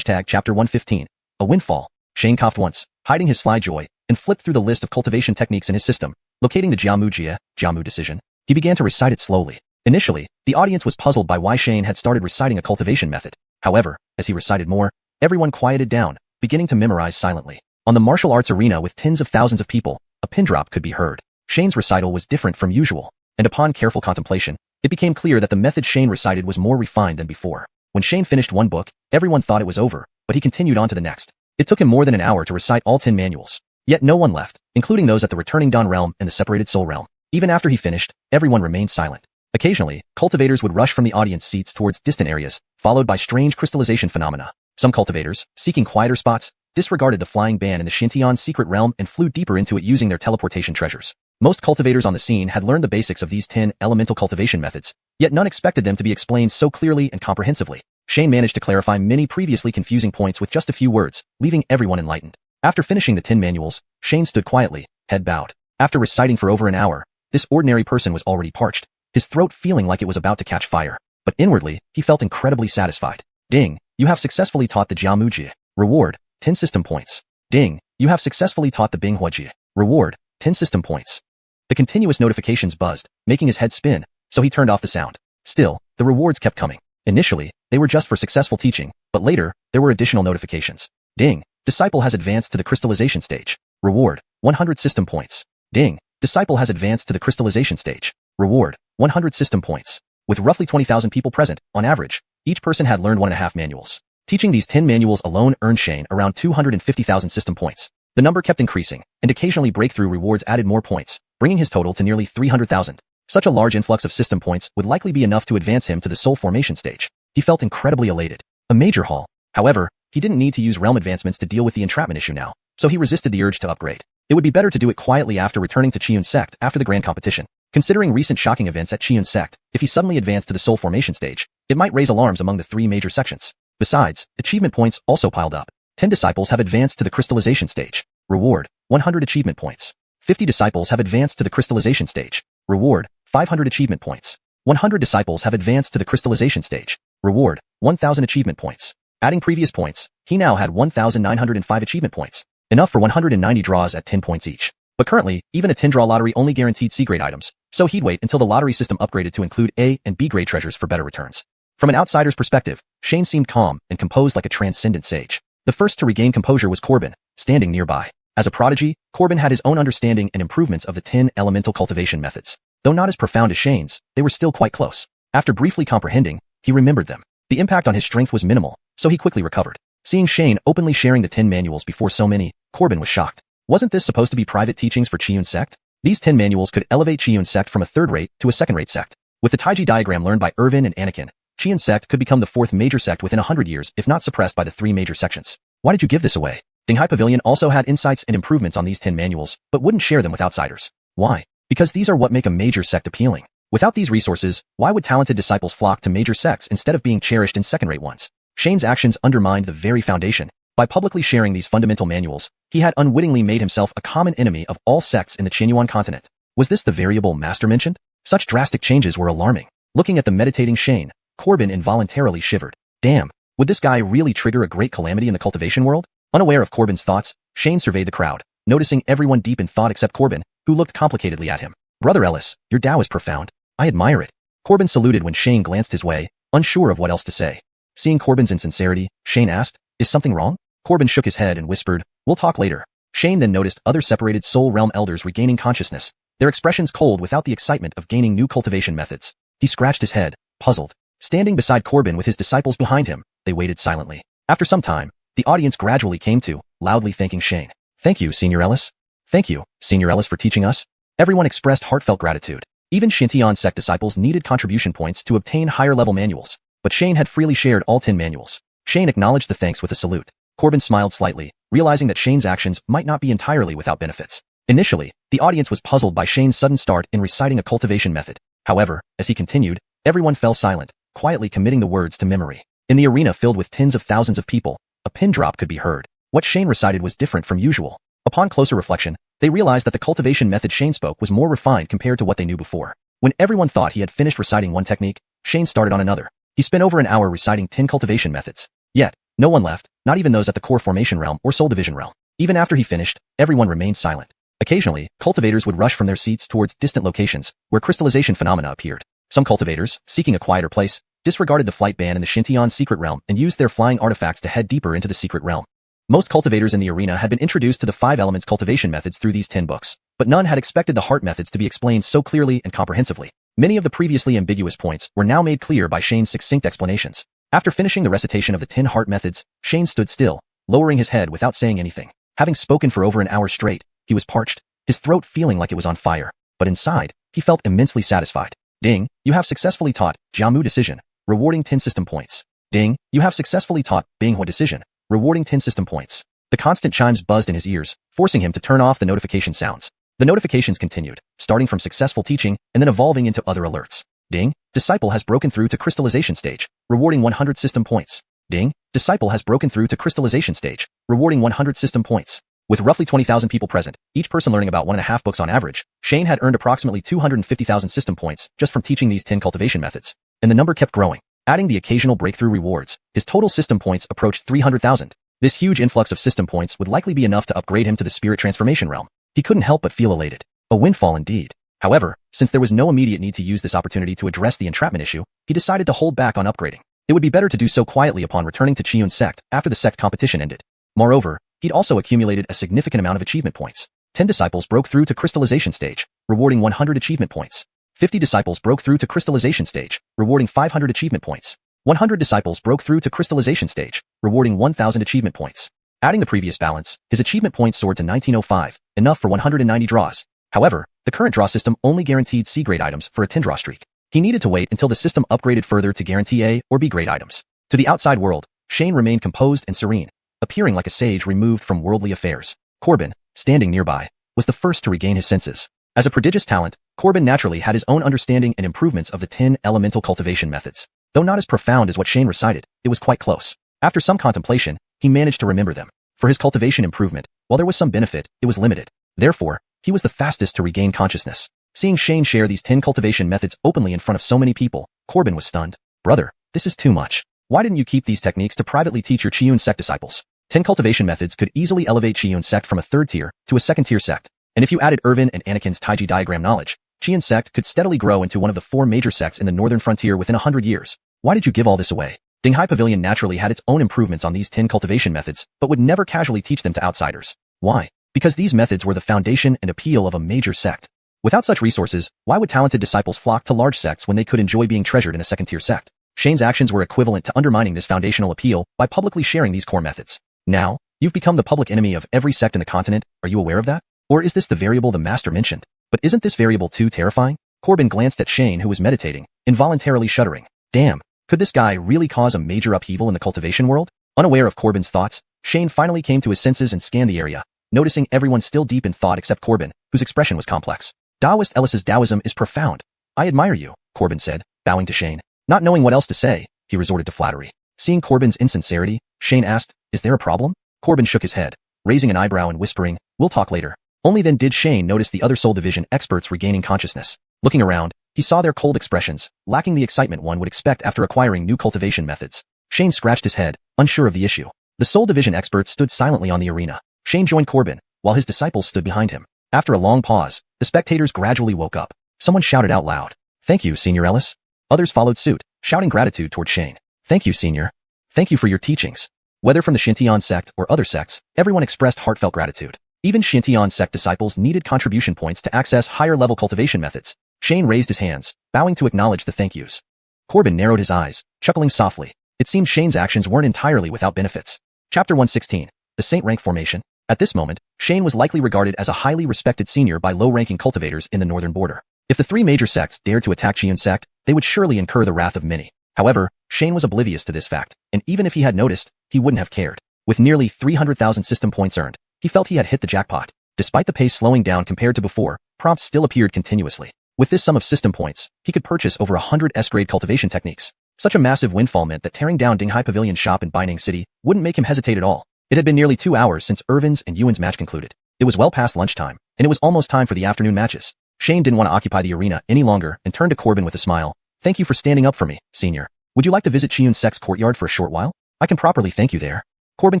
Chapter 115. A windfall. Shane coughed once, hiding his sly joy, and flipped through the list of cultivation techniques in his system. Locating the Jiamu decision, he began to recite it slowly. Initially, the audience was puzzled by why Shane had started reciting a cultivation method. However, as he recited more, everyone quieted down, beginning to memorize silently. On the martial arts arena with tens of thousands of people, a pin drop could be heard. Shane's recital was different from usual, and upon careful contemplation, it became clear that the method Shane recited was more refined than before. When Shane finished one book, everyone thought it was over, but he continued on to the next. It took him more than an hour to recite all 10 manuals. Yet no one left, including those at the returning Dawn realm and the separated Soul realm. Even after he finished, everyone remained silent. Occasionally, cultivators would rush from the audience seats towards distant areas, followed by strange crystallization phenomena. Some cultivators, seeking quieter spots, disregarded the flying ban in the Xiuxian secret realm and flew deeper into it using their teleportation treasures. Most cultivators on the scene had learned the basics of these 10 elemental cultivation methods, yet none expected them to be explained so clearly and comprehensively. Shane managed to clarify many previously confusing points with just a few words, leaving everyone enlightened. After finishing the 10 manuals, Shane stood quietly, head bowed. After reciting for over an hour, this ordinary person was already parched, his throat feeling like it was about to catch fire. But inwardly, he felt incredibly satisfied. Ding, you have successfully taught the Jiamuji. Reward, 10 system points. Ding, you have successfully taught the Binghuoji. Reward, 10 system points. The continuous notifications buzzed, making his head spin, so he turned off the sound. Still, the rewards kept coming. Initially, they were just for successful teaching, but later, there were additional notifications. Ding, disciple has advanced to the crystallization stage. Reward, 100 system points. Ding, disciple has advanced to the crystallization stage. Reward, 100 system points. With roughly 20,000 people present, on average, each person had learned 1.5 manuals. Teaching these 10 manuals alone earned Shane around 250,000 system points. The number kept increasing, and occasionally breakthrough rewards added more points, bringing his total to nearly 300,000. Such a large influx of system points would likely be enough to advance him to the soul formation stage. He felt incredibly elated. A major haul. However, he didn't need to use realm advancements to deal with the entrapment issue now, so he resisted the urge to upgrade. It would be better to do it quietly after returning to Xiuxian sect after the grand competition. Considering recent shocking events at Xiuxian sect, if he suddenly advanced to the soul formation stage, it might raise alarms among the 3 major sections. Besides, achievement points also piled up. 10 disciples have advanced to the crystallization stage. Reward, 100 achievement points. 50 disciples have advanced to the crystallization stage. Reward, 500 achievement points. 100 disciples have advanced to the crystallization stage. Reward, 1,000 achievement points. Adding previous points, he now had 1,905 achievement points, enough for 190 draws at 10 points each. But currently, even a 10-draw lottery only guaranteed C-grade items, so he'd wait until the lottery system upgraded to include A and B-grade treasures for better returns. From an outsider's perspective, Shane seemed calm and composed like a transcendent sage. The first to regain composure was Corbin, standing nearby. As a prodigy, Corbin had his own understanding and improvements of the 10 elemental cultivation methods. Though not as profound as Shane's, they were still quite close. After briefly comprehending, he remembered them. The impact on his strength was minimal, so he quickly recovered. Seeing Shane openly sharing the 10 manuals before so many, Corbin was shocked. Wasn't this supposed to be private teachings for Xiuxian sect? These 10 manuals could elevate Xiuxian sect from a third-rate to a second-rate sect. With the Taiji diagram learned by Irvin and Anakin, Xiuxian sect could become the 4th major sect within 100 years if not suppressed by the 3 major sections. Why did you give this away? Dinghai Pavilion also had insights and improvements on these 10 manuals, but wouldn't share them with outsiders. Why? Because these are what make a major sect appealing. Without these resources, why would talented disciples flock to major sects instead of being cherished in second-rate ones? Shane's actions undermined the very foundation. By publicly sharing these fundamental manuals, he had unwittingly made himself a common enemy of all sects in the Xuanhuan continent. Was this the variable master mentioned? Such drastic changes were alarming. Looking at the meditating Shane, Corbin involuntarily shivered. Damn, would this guy really trigger a great calamity in the cultivation world? Unaware of Corbin's thoughts, Shane surveyed the crowd, noticing everyone deep in thought except Corbin, who looked complicatedly at him. Brother Ellis, your Tao is profound. I admire it. Corbin saluted when Shane glanced his way, unsure of what else to say. Seeing Corbin's insincerity, Shane asked, is something wrong? Corbin shook his head and whispered, we'll talk later. Shane then noticed other separated soul realm elders regaining consciousness, their expressions cold without the excitement of gaining new cultivation methods. He scratched his head, puzzled. Standing beside Corbin with his disciples behind him, they waited silently. After some time, the audience gradually came to, loudly thanking Shane. Thank you, Senior Ellis. Thank you, Senior Ellis, for teaching us. Everyone expressed heartfelt gratitude. Even Xiuxian sect disciples needed contribution points to obtain higher-level manuals, but Shane had freely shared all 10 manuals. Shane acknowledged the thanks with a salute. Corbin smiled slightly, realizing that Shane's actions might not be entirely without benefits. Initially, the audience was puzzled by Shane's sudden start in reciting a cultivation method. However, as he continued, everyone fell silent, quietly committing the words to memory. In the arena filled with tens of thousands of people, a pin drop could be heard. What Shane recited was different from usual. Upon closer reflection, they realized that the cultivation method Shane spoke was more refined compared to what they knew before. When everyone thought he had finished reciting one technique, Shane started on another. He spent over an hour reciting 10 cultivation methods. Yet, no one left, not even those at the core formation realm or soul division realm. Even after he finished, everyone remained silent. Occasionally, cultivators would rush from their seats towards distant locations, where crystallization phenomena appeared. Some cultivators, seeking a quieter place, disregarded the flight ban in the Xintian secret realm and used their flying artifacts to head deeper into the secret realm. Most cultivators in the arena had been introduced to the 5 elements cultivation methods through these 10 books, but none had expected the heart methods to be explained so clearly and comprehensively. Many of the previously ambiguous points were now made clear by Shane's succinct explanations. After finishing the recitation of the 10 heart methods, Shane stood still, lowering his head without saying anything. Having spoken for over an hour straight, he was parched, his throat feeling like it was on fire, but inside, he felt immensely satisfied. Ding, you have successfully taught Jiamu decision, rewarding 10 system points. Ding, you have successfully taught Binghua decision, rewarding 10 system points. The constant chimes buzzed in his ears, forcing him to turn off the notification sounds. The notifications continued, starting from successful teaching and then evolving into other alerts. Ding, disciple has broken through to crystallization stage, rewarding 100 system points. Ding, disciple has broken through to crystallization stage, rewarding 100 system points. With roughly 20,000 people present, each person learning about 1.5 books on average, Shane had earned approximately 250,000 system points just from teaching these 10 cultivation methods. And the number kept growing. Adding the occasional breakthrough rewards, his total system points approached 300,000. This huge influx of system points would likely be enough to upgrade him to the spirit transformation realm. He couldn't help but feel elated. A windfall indeed. However, since there was no immediate need to use this opportunity to address the entrapment issue, he decided to hold back on upgrading. It would be better to do so quietly upon returning to Qiun sect after the sect competition ended. Moreover, he'd also accumulated a significant amount of achievement points. 10 disciples broke through to crystallization stage, rewarding 100 achievement points. 50 disciples broke through to crystallization stage, rewarding 500 achievement points. 100 disciples broke through to crystallization stage, rewarding 1,000 achievement points. Adding the previous balance, his achievement points soared to 1905, enough for 190 draws. However, the current draw system only guaranteed C-grade items for a 10-draw streak. He needed to wait until the system upgraded further to guarantee A or B-grade items. To the outside world, Shane remained composed and serene, appearing like a sage removed from worldly affairs. Corbin, standing nearby, was the first to regain his senses. As a prodigious talent, Corbin naturally had his own understanding and improvements of the 10 elemental cultivation methods. Though not as profound as what Shane recited, it was quite close. After some contemplation, he managed to remember them. For his cultivation improvement, while there was some benefit, it was limited. Therefore, he was the fastest to regain consciousness. Seeing Shane share these 10 cultivation methods openly in front of so many people, Corbin was stunned. Brother, this is too much. Why didn't you keep these techniques to privately teach your Qiun sect disciples? 10 cultivation methods could easily elevate Qiun sect from a 3rd tier to a 2nd tier sect. And if you added Irvin and Anakin's Taiji diagram knowledge, Qiun sect could steadily grow into one of the 4 major sects in the northern frontier within 100 years. Why did you give all this away? Dinghai Pavilion naturally had its own improvements on these 10 cultivation methods, but would never casually teach them to outsiders. Why? Because these methods were the foundation and appeal of a major sect. Without such resources, why would talented disciples flock to large sects when they could enjoy being treasured in a 2nd tier sect? Shane's actions were equivalent to undermining this foundational appeal by publicly sharing these core methods. Now, you've become the public enemy of every sect in the continent. Are you aware of that? Or is this the variable the master mentioned? But isn't this variable too terrifying? Corbin glanced at Shane, who was meditating, involuntarily shuddering. Damn, could this guy really cause a major upheaval in the cultivation world? Unaware of Corbin's thoughts, Shane finally came to his senses and scanned the area, noticing everyone still deep in thought except Corbin, whose expression was complex. Taoist Ellis's Taoism is profound. I admire you, Corbin said, bowing to Shane. Not knowing what else to say, he resorted to flattery. Seeing Corbin's insincerity, Shane asked, is there a problem? Corbin shook his head, raising an eyebrow and whispering, we'll talk later. Only then did Shane notice the other Soul Division experts regaining consciousness. Looking around, he saw their cold expressions, lacking the excitement one would expect after acquiring new cultivation methods. Shane scratched his head, unsure of the issue. The Soul Division experts stood silently on the arena. Shane joined Corbin, while his disciples stood behind him. After a long pause, the spectators gradually woke up. Someone shouted out loud, "Thank you, Senior Ellis." Others followed suit, shouting gratitude toward Shane. "Thank you, Senior. Thank you for your teachings." Whether from the Xintian sect or other sects, everyone expressed heartfelt gratitude. Even Xintian sect disciples needed contribution points to access higher-level cultivation methods. Shane raised his hands, bowing to acknowledge the thank yous. Corbin narrowed his eyes, chuckling softly. It seemed Shane's actions weren't entirely without benefits. Chapter 116. The Saint Rank Formation. At this moment, Shane was likely regarded as a highly respected senior by low-ranking cultivators in the northern border. If the 3 major sects dared to attack Qiun sect, they would surely incur the wrath of many. However, Shane was oblivious to this fact, and even if he had noticed, he wouldn't have cared. With nearly 300,000 system points earned, he felt he had hit the jackpot. Despite the pace slowing down compared to before, prompts still appeared continuously. With this sum of system points, he could purchase over 100 S-grade cultivation techniques. Such a massive windfall meant that tearing down Dinghai Pavilion's shop in Baining City wouldn't make him hesitate at all. It had been nearly 2 hours since Irvin's and Yuan's match concluded. It was well past lunchtime, and it was almost time for the afternoon matches. Shane didn't want to occupy the arena any longer and turned to Corbin with a smile. "Thank you for standing up for me, Senior. Would you like to visit Qiun sect's courtyard for a short while? I can properly thank you there." Corbin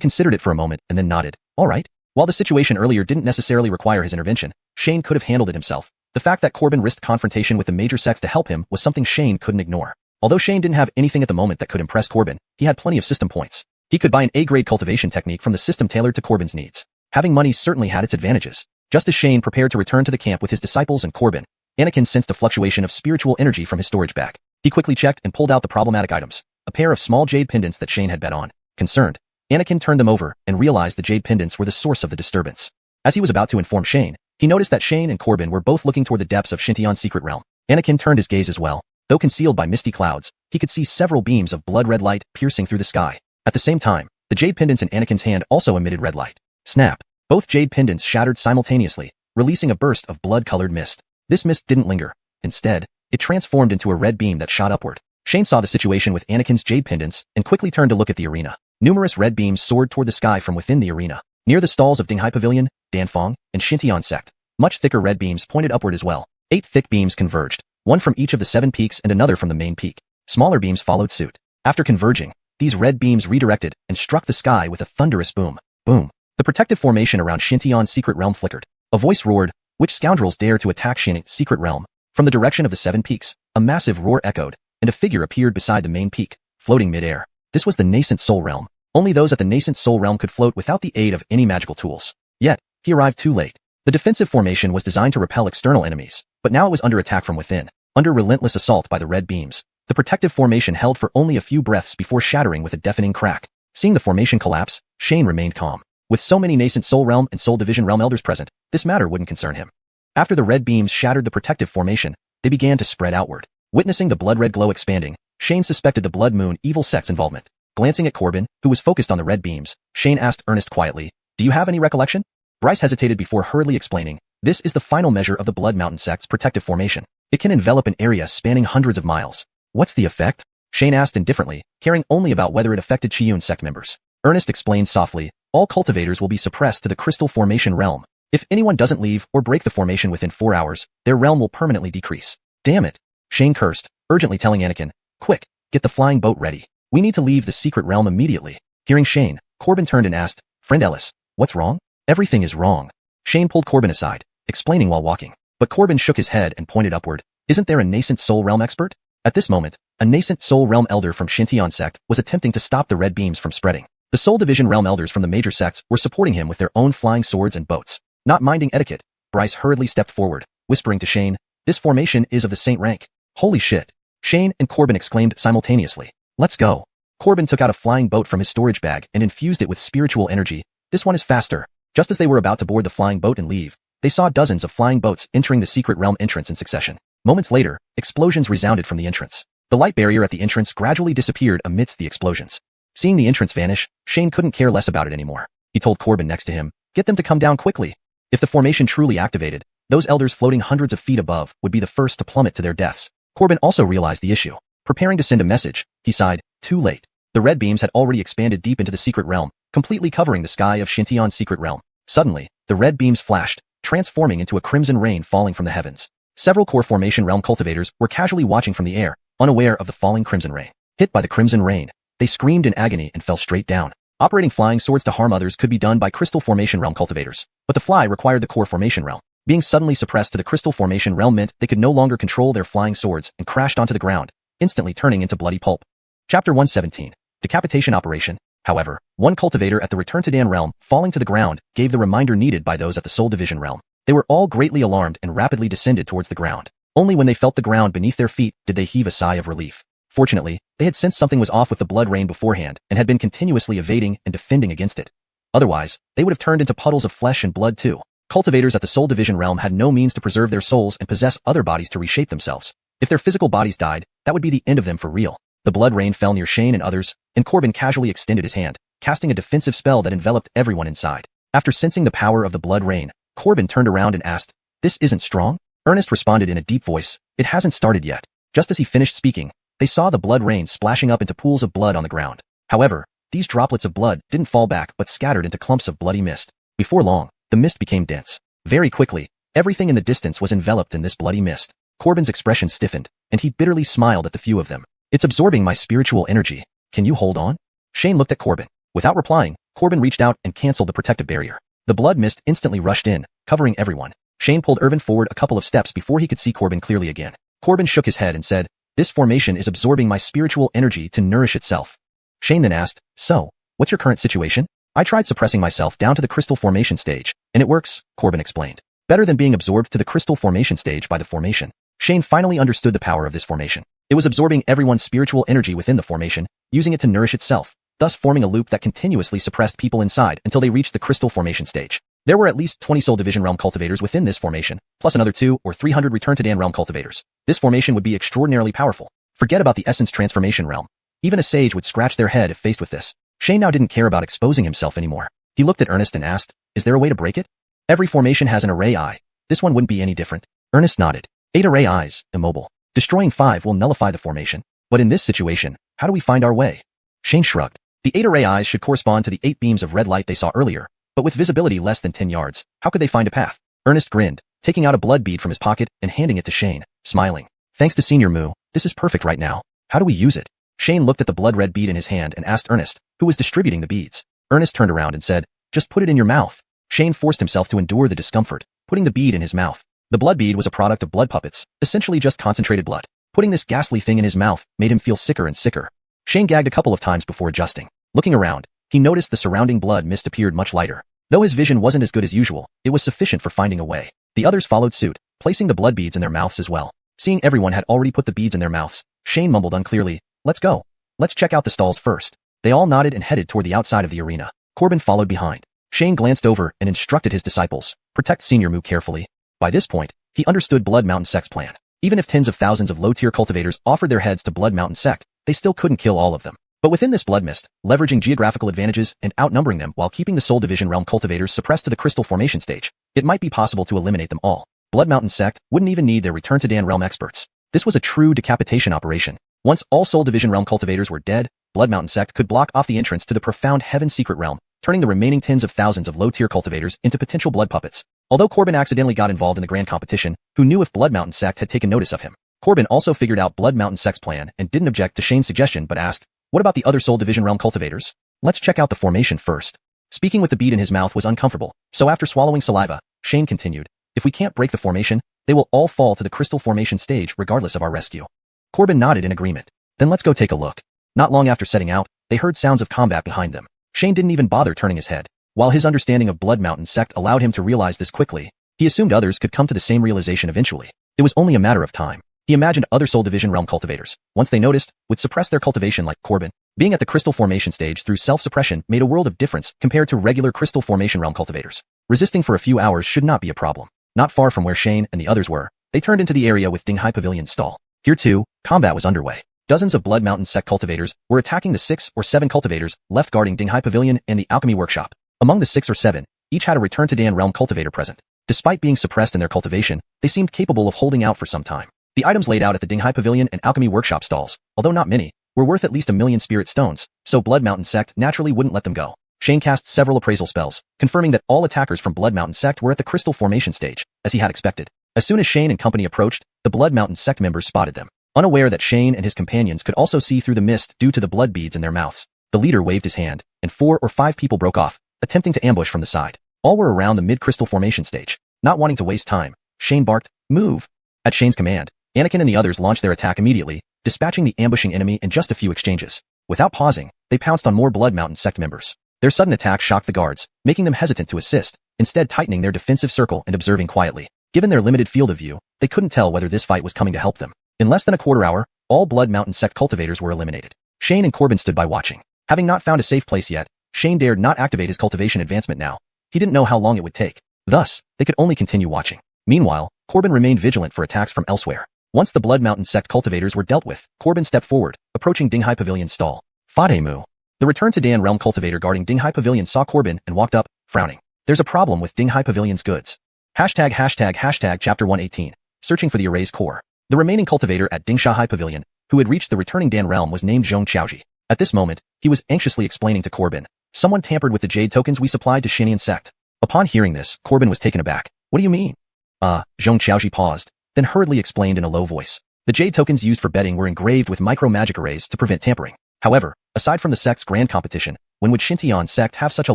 considered it for a moment and then nodded. All right. While the situation earlier didn't necessarily require his intervention, Shane could have handled it himself. The fact that Corbin risked confrontation with the major sects to help him was something Shane couldn't ignore. Although Shane didn't have anything at the moment that could impress Corbin, he had plenty of system points. He could buy an A-grade cultivation technique from the system tailored to Corbin's needs. Having money certainly had its advantages. Just as Shane prepared to return to the camp with his disciples and Corbin, Anakin sensed a fluctuation of spiritual energy from his storage bag. He quickly checked and pulled out the problematic items, a pair of small jade pendants that Shane had bet on. Concerned, Anakin turned them over and realized the jade pendants were the source of the disturbance. As he was about to inform Shane, he noticed that Shane and Corbin were both looking toward the depths of Xiuxian's secret realm. Anakin turned his gaze as well. Though concealed by misty clouds, he could see several beams of blood-red light piercing through the sky. At the same time, the jade pendants in Anakin's hand also emitted red light. Snap! Both jade pendants shattered simultaneously, releasing a burst of blood-colored mist. This mist didn't linger. Instead, it transformed into a red beam that shot upward. Shane saw the situation with Anakin's jade pendants and quickly turned to look at the arena. Numerous red beams soared toward the sky from within the arena. Near the stalls of Dinghai Pavilion, Danfeng, and Xintian sect, much thicker red beams pointed upward as well. 8 thick beams converged, one from each of the 7 peaks and another from the main peak. Smaller beams followed suit. After converging, these red beams redirected and struck the sky with a thunderous boom. Boom. The protective formation around Xintian's secret realm flickered. A voice roared, "Which scoundrels dare to attack Xintian's secret realm?" From the direction of the 7 peaks, a massive roar echoed, and a figure appeared beside the main peak, floating mid-air. This was the nascent soul realm. Only those at the nascent soul realm could float without the aid of any magical tools. Yet, he arrived too late. The defensive formation was designed to repel external enemies, but now it was under attack from within, under relentless assault by the red beams. The protective formation held for only a few breaths before shattering with a deafening crack. Seeing the formation collapse, Shane remained calm. With so many nascent soul realm and soul division realm elders present, this matter wouldn't concern him. After the red beams shattered the protective formation, they began to spread outward. Witnessing the blood-red glow expanding, Shane suspected the Blood Moon evil sect's involvement. Glancing at Corbin, who was focused on the red beams, Shane asked Ernest quietly, "Do you have any recollection?" Bryce hesitated before hurriedly explaining, "This is the final measure of the Blood Mountain sect's protective formation. It can envelop an area spanning hundreds of miles." "What's the effect?" Shane asked indifferently, caring only about whether it affected Qiyun sect members. Ernest explained softly, "All cultivators will be suppressed to the crystal formation realm. If anyone doesn't leave or break the formation within 4 hours, their realm will permanently decrease." "Damn it!" Shane cursed, urgently telling Anakin, "Quick, get the flying boat ready. We need to leave the secret realm immediately." Hearing Shane, Corbin turned and asked, "Friend Ellis, what's wrong?" "Everything is wrong." Shane pulled Corbin aside, explaining while walking. But Corbin shook his head and pointed upward. "Isn't there a nascent soul realm expert?" At this moment, a nascent soul realm elder from Xintian sect was attempting to stop the red beams from spreading. The soul division realm elders from the major sects were supporting him with their own flying swords and boats. Not minding etiquette, Bryce hurriedly stepped forward, whispering to Shane, "This formation is of the saint rank." "Holy shit!" Shane and Corbin exclaimed simultaneously. "Let's go." Corbin took out a flying boat from his storage bag and infused it with spiritual energy. "This one is faster." Just as they were about to board the flying boat and leave, they saw dozens of flying boats entering the secret realm entrance in succession. Moments later, explosions resounded from the entrance. The light barrier at the entrance gradually disappeared amidst the explosions. Seeing the entrance vanish, Shane couldn't care less about it anymore. He told Corbin next to him, "Get them to come down quickly." If the formation truly activated, those elders floating hundreds of feet above would be the first to plummet to their deaths. Corbin also realized the issue. Preparing to send a message, he sighed, "Too late." The red beams had already expanded deep into the secret realm, completely covering the sky of Xintian's secret realm. Suddenly, the red beams flashed, transforming into a crimson rain falling from the heavens. Several core formation realm cultivators were casually watching from the air, unaware of the falling crimson rain. Hit by the crimson rain, they screamed in agony and fell straight down. Operating flying swords to harm others could be done by crystal formation realm cultivators, but to fly required the core formation realm. Being suddenly suppressed to the crystal formation realm meant they could no longer control their flying swords and crashed onto the ground, instantly turning into bloody pulp. Chapter 117. Decapitation Operation. However, one cultivator at the Return to Dan realm, falling to the ground, gave the reminder needed by those at the Soul Division realm. They were all greatly alarmed and rapidly descended towards the ground. Only when they felt the ground beneath their feet did they heave a sigh of relief. Fortunately, they had sensed something was off with the blood rain beforehand and had been continuously evading and defending against it. Otherwise, they would have turned into puddles of flesh and blood too. Cultivators at the Soul Division realm had no means to preserve their souls and possess other bodies to reshape themselves. If their physical bodies died, that would be the end of them for real. The blood rain fell near Shane and others, and Corbin casually extended his hand, casting a defensive spell that enveloped everyone inside. After sensing the power of the blood rain, Corbin turned around and asked, "This isn't strong?" Ernest responded in a deep voice, "It hasn't started yet." Just as he finished speaking, they saw the blood rain splashing up into pools of blood on the ground. However, these droplets of blood didn't fall back but scattered into clumps of bloody mist. Before long, the mist became dense. Very quickly, everything in the distance was enveloped in this bloody mist. Corbin's expression stiffened, and he bitterly smiled at the few of them. "It's absorbing my spiritual energy. Can you hold on?" Shane looked at Corbin. Without replying, Corbin reached out and canceled the protective barrier. The blood mist instantly rushed in, covering everyone. Shane pulled Irvin forward a couple of steps before he could see Corbin clearly again. Corbin shook his head and said, This formation is absorbing my spiritual energy to nourish itself. Shane then asked, so, what's your current situation? I tried suppressing myself down to the crystal formation stage, and it works, Corbin explained. Better than being absorbed to the crystal formation stage by the formation. Shane finally understood the power of this formation. It was absorbing everyone's spiritual energy within the formation, using it to nourish itself, thus forming a loop that continuously suppressed people inside until they reached the crystal formation stage. There were at least 20 Soul Division Realm cultivators within this formation, plus another 2 or 300 Return to Dan Realm cultivators. This formation would be extraordinarily powerful. Forget about the Essence Transformation Realm. Even a sage would scratch their head if faced with this. Shane now didn't care about exposing himself anymore. He looked at Ernest and asked, is there a way to break it? Every formation has an array eye. This one wouldn't be any different. Ernest nodded. 8 array eyes, immobile. Destroying 5 will nullify the formation. But in this situation, how do we find our way? Shane shrugged. The 8 array eyes should correspond to the 8 beams of red light they saw earlier, but with visibility less than 10 yards, how could they find a path? Ernest grinned, taking out a blood bead from his pocket and handing it to Shane, smiling. Thanks to Senior Moo, this is perfect right now. How do we use it? Shane looked at the blood red bead in his hand and asked Ernest, who was distributing the beads. Ernest turned around and said, just put it in your mouth. Shane forced himself to endure the discomfort, putting the bead in his mouth. The blood bead was a product of blood puppets, essentially just concentrated blood. Putting this ghastly thing in his mouth made him feel sicker and sicker. Shane gagged a couple of times before adjusting. Looking around, he noticed the surrounding blood mist appeared much lighter. Though his vision wasn't as good as usual, it was sufficient for finding a way. The others followed suit, placing the blood beads in their mouths as well. Seeing everyone had already put the beads in their mouths, Shane mumbled unclearly, let's go. Let's check out the stalls first. They all nodded and headed toward the outside of the arena. Corbin followed behind. Shane glanced over and instructed his disciples, protect Senior Moo carefully. By this point, he understood Blood Mountain Sect's plan. Even if tens of thousands of low-tier cultivators offered their heads to Blood Mountain Sect, they still couldn't kill all of them. But within this blood mist, leveraging geographical advantages and outnumbering them while keeping the Soul Division Realm cultivators suppressed to the crystal formation stage, it might be possible to eliminate them all. Blood Mountain Sect wouldn't even need their Return to Dan Realm experts. This was a true decapitation operation. Once all Soul Division Realm cultivators were dead, Blood Mountain Sect could block off the entrance to the profound Heaven Secret Realm, turning the remaining tens of thousands of low-tier cultivators into potential blood puppets. Although Corbin accidentally got involved in the grand competition, who knew if Blood Mountain Sect had taken notice of him? Corbin also figured out Blood Mountain Sect's plan and didn't object to Shane's suggestion but asked, what about the other Soul Division Realm cultivators? Let's check out the formation first. Speaking with the bead in his mouth was uncomfortable, so after swallowing saliva, Shane continued, if we can't break the formation, they will all fall to the crystal formation stage regardless of our rescue. Corbin nodded in agreement. Then let's go take a look. Not long after setting out, they heard sounds of combat behind them. Shane didn't even bother turning his head. While his understanding of Blood Mountain Sect allowed him to realize this quickly, he assumed others could come to the same realization eventually. It was only a matter of time. He imagined other Soul Division Realm cultivators, once they noticed, would suppress their cultivation like Corbin. Being at the crystal formation stage through self-suppression made a world of difference compared to regular crystal formation realm cultivators. Resisting for a few hours should not be a problem. Not far from where Shane and the others were, they turned into the area with Dinghai Pavilion's stall. Here too, combat was underway. Dozens of Blood Mountain Sect cultivators were attacking the 6 or 7 cultivators left guarding Dinghai Pavilion and the Alchemy Workshop. Among the 6 or 7, each had a Return to Dan Realm cultivator present. Despite being suppressed in their cultivation, they seemed capable of holding out for some time. The items laid out at the Dinghai Pavilion and Alchemy Workshop stalls, although not many, were worth at least 1,000,000 spirit stones, so Blood Mountain Sect naturally wouldn't let them go. Shane cast several appraisal spells, confirming that all attackers from Blood Mountain Sect were at the crystal formation stage, as he had expected. As soon as Shane and company approached, the Blood Mountain Sect members spotted them. Unaware that Shane and his companions could also see through the mist due to the blood beads in their mouths, the leader waved his hand, and 4 or 5 people broke off, attempting to ambush from the side. All were around the mid-crystal formation stage. Not wanting to waste time, Shane barked, move. At Shane's command, Anakin and the others launched their attack immediately, dispatching the ambushing enemy in just a few exchanges. Without pausing, they pounced on more Blood Mountain Sect members. Their sudden attack shocked the guards, making them hesitant to assist, instead tightening their defensive circle and observing quietly. Given their limited field of view, they couldn't tell whether this fight was coming to help them. In less than a quarter hour, all Blood Mountain Sect cultivators were eliminated. Shane and Corbin stood by watching. Having not found a safe place yet, Shane dared not activate his cultivation advancement now. He didn't know how long it would take. Thus, they could only continue watching. Meanwhile, Corbin remained vigilant for attacks from elsewhere. Once the Blood Mountain Sect cultivators were dealt with, Corbin stepped forward, approaching Dinghai Pavilion's stall. Fademu. The Return to Dan Realm cultivator guarding Dinghai Pavilion saw Corbin and walked up, frowning. There's a problem with Dinghai Pavilion's goods. Hashtag Chapter 118. Searching for the Array's core. The remaining cultivator at Dingshanghai Pavilion, who had reached the returning Dan Realm, was named Zhong Xiaoji. At this moment, he was anxiously explaining to Corbin. Someone tampered with the jade tokens we supplied to Xinian Sect. Upon hearing this, Corbin was taken aback. What do you mean? Zhong Xiaoji paused, then hurriedly explained in a low voice. The jade tokens used for betting were engraved with micro-magic arrays to prevent tampering. However, aside from the sect's grand competition, when would Xintian Sect have such a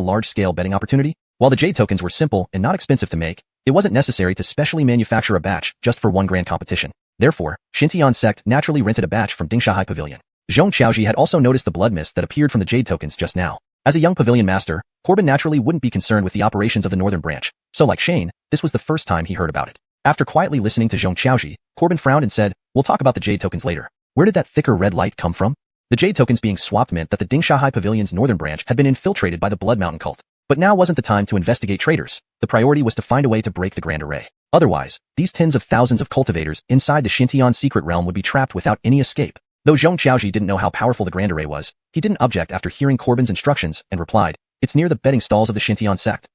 large-scale betting opportunity? While the jade tokens were simple and not expensive to make, it wasn't necessary to specially manufacture a batch just for one grand competition. Therefore, Xintian sect naturally rented a batch from Dingsha High Pavilion. Zhong Qiaoji had also noticed the blood mist that appeared from the jade tokens just now. As a young pavilion master, Corbin naturally wouldn't be concerned with the operations of the northern branch, so like Shane, this was the first time he heard about it. After quietly listening to Zhong Qiaoji, Corbin frowned and said, "We'll talk about the jade tokens later. Where did that thicker red light come from?" The jade tokens being swapped meant that the Dingsha High Pavilion's northern branch had been infiltrated by the Blood Mountain cult. But now wasn't the time to investigate traitors. The priority was to find a way to break the Grand Array. Otherwise, these tens of thousands of cultivators inside the Xintian secret realm would be trapped without any escape. Though Zhong Qiaoji didn't know how powerful the Grand Array was, he didn't object after hearing Corbin's instructions and replied, "It's near the betting stalls of the Xintian sect.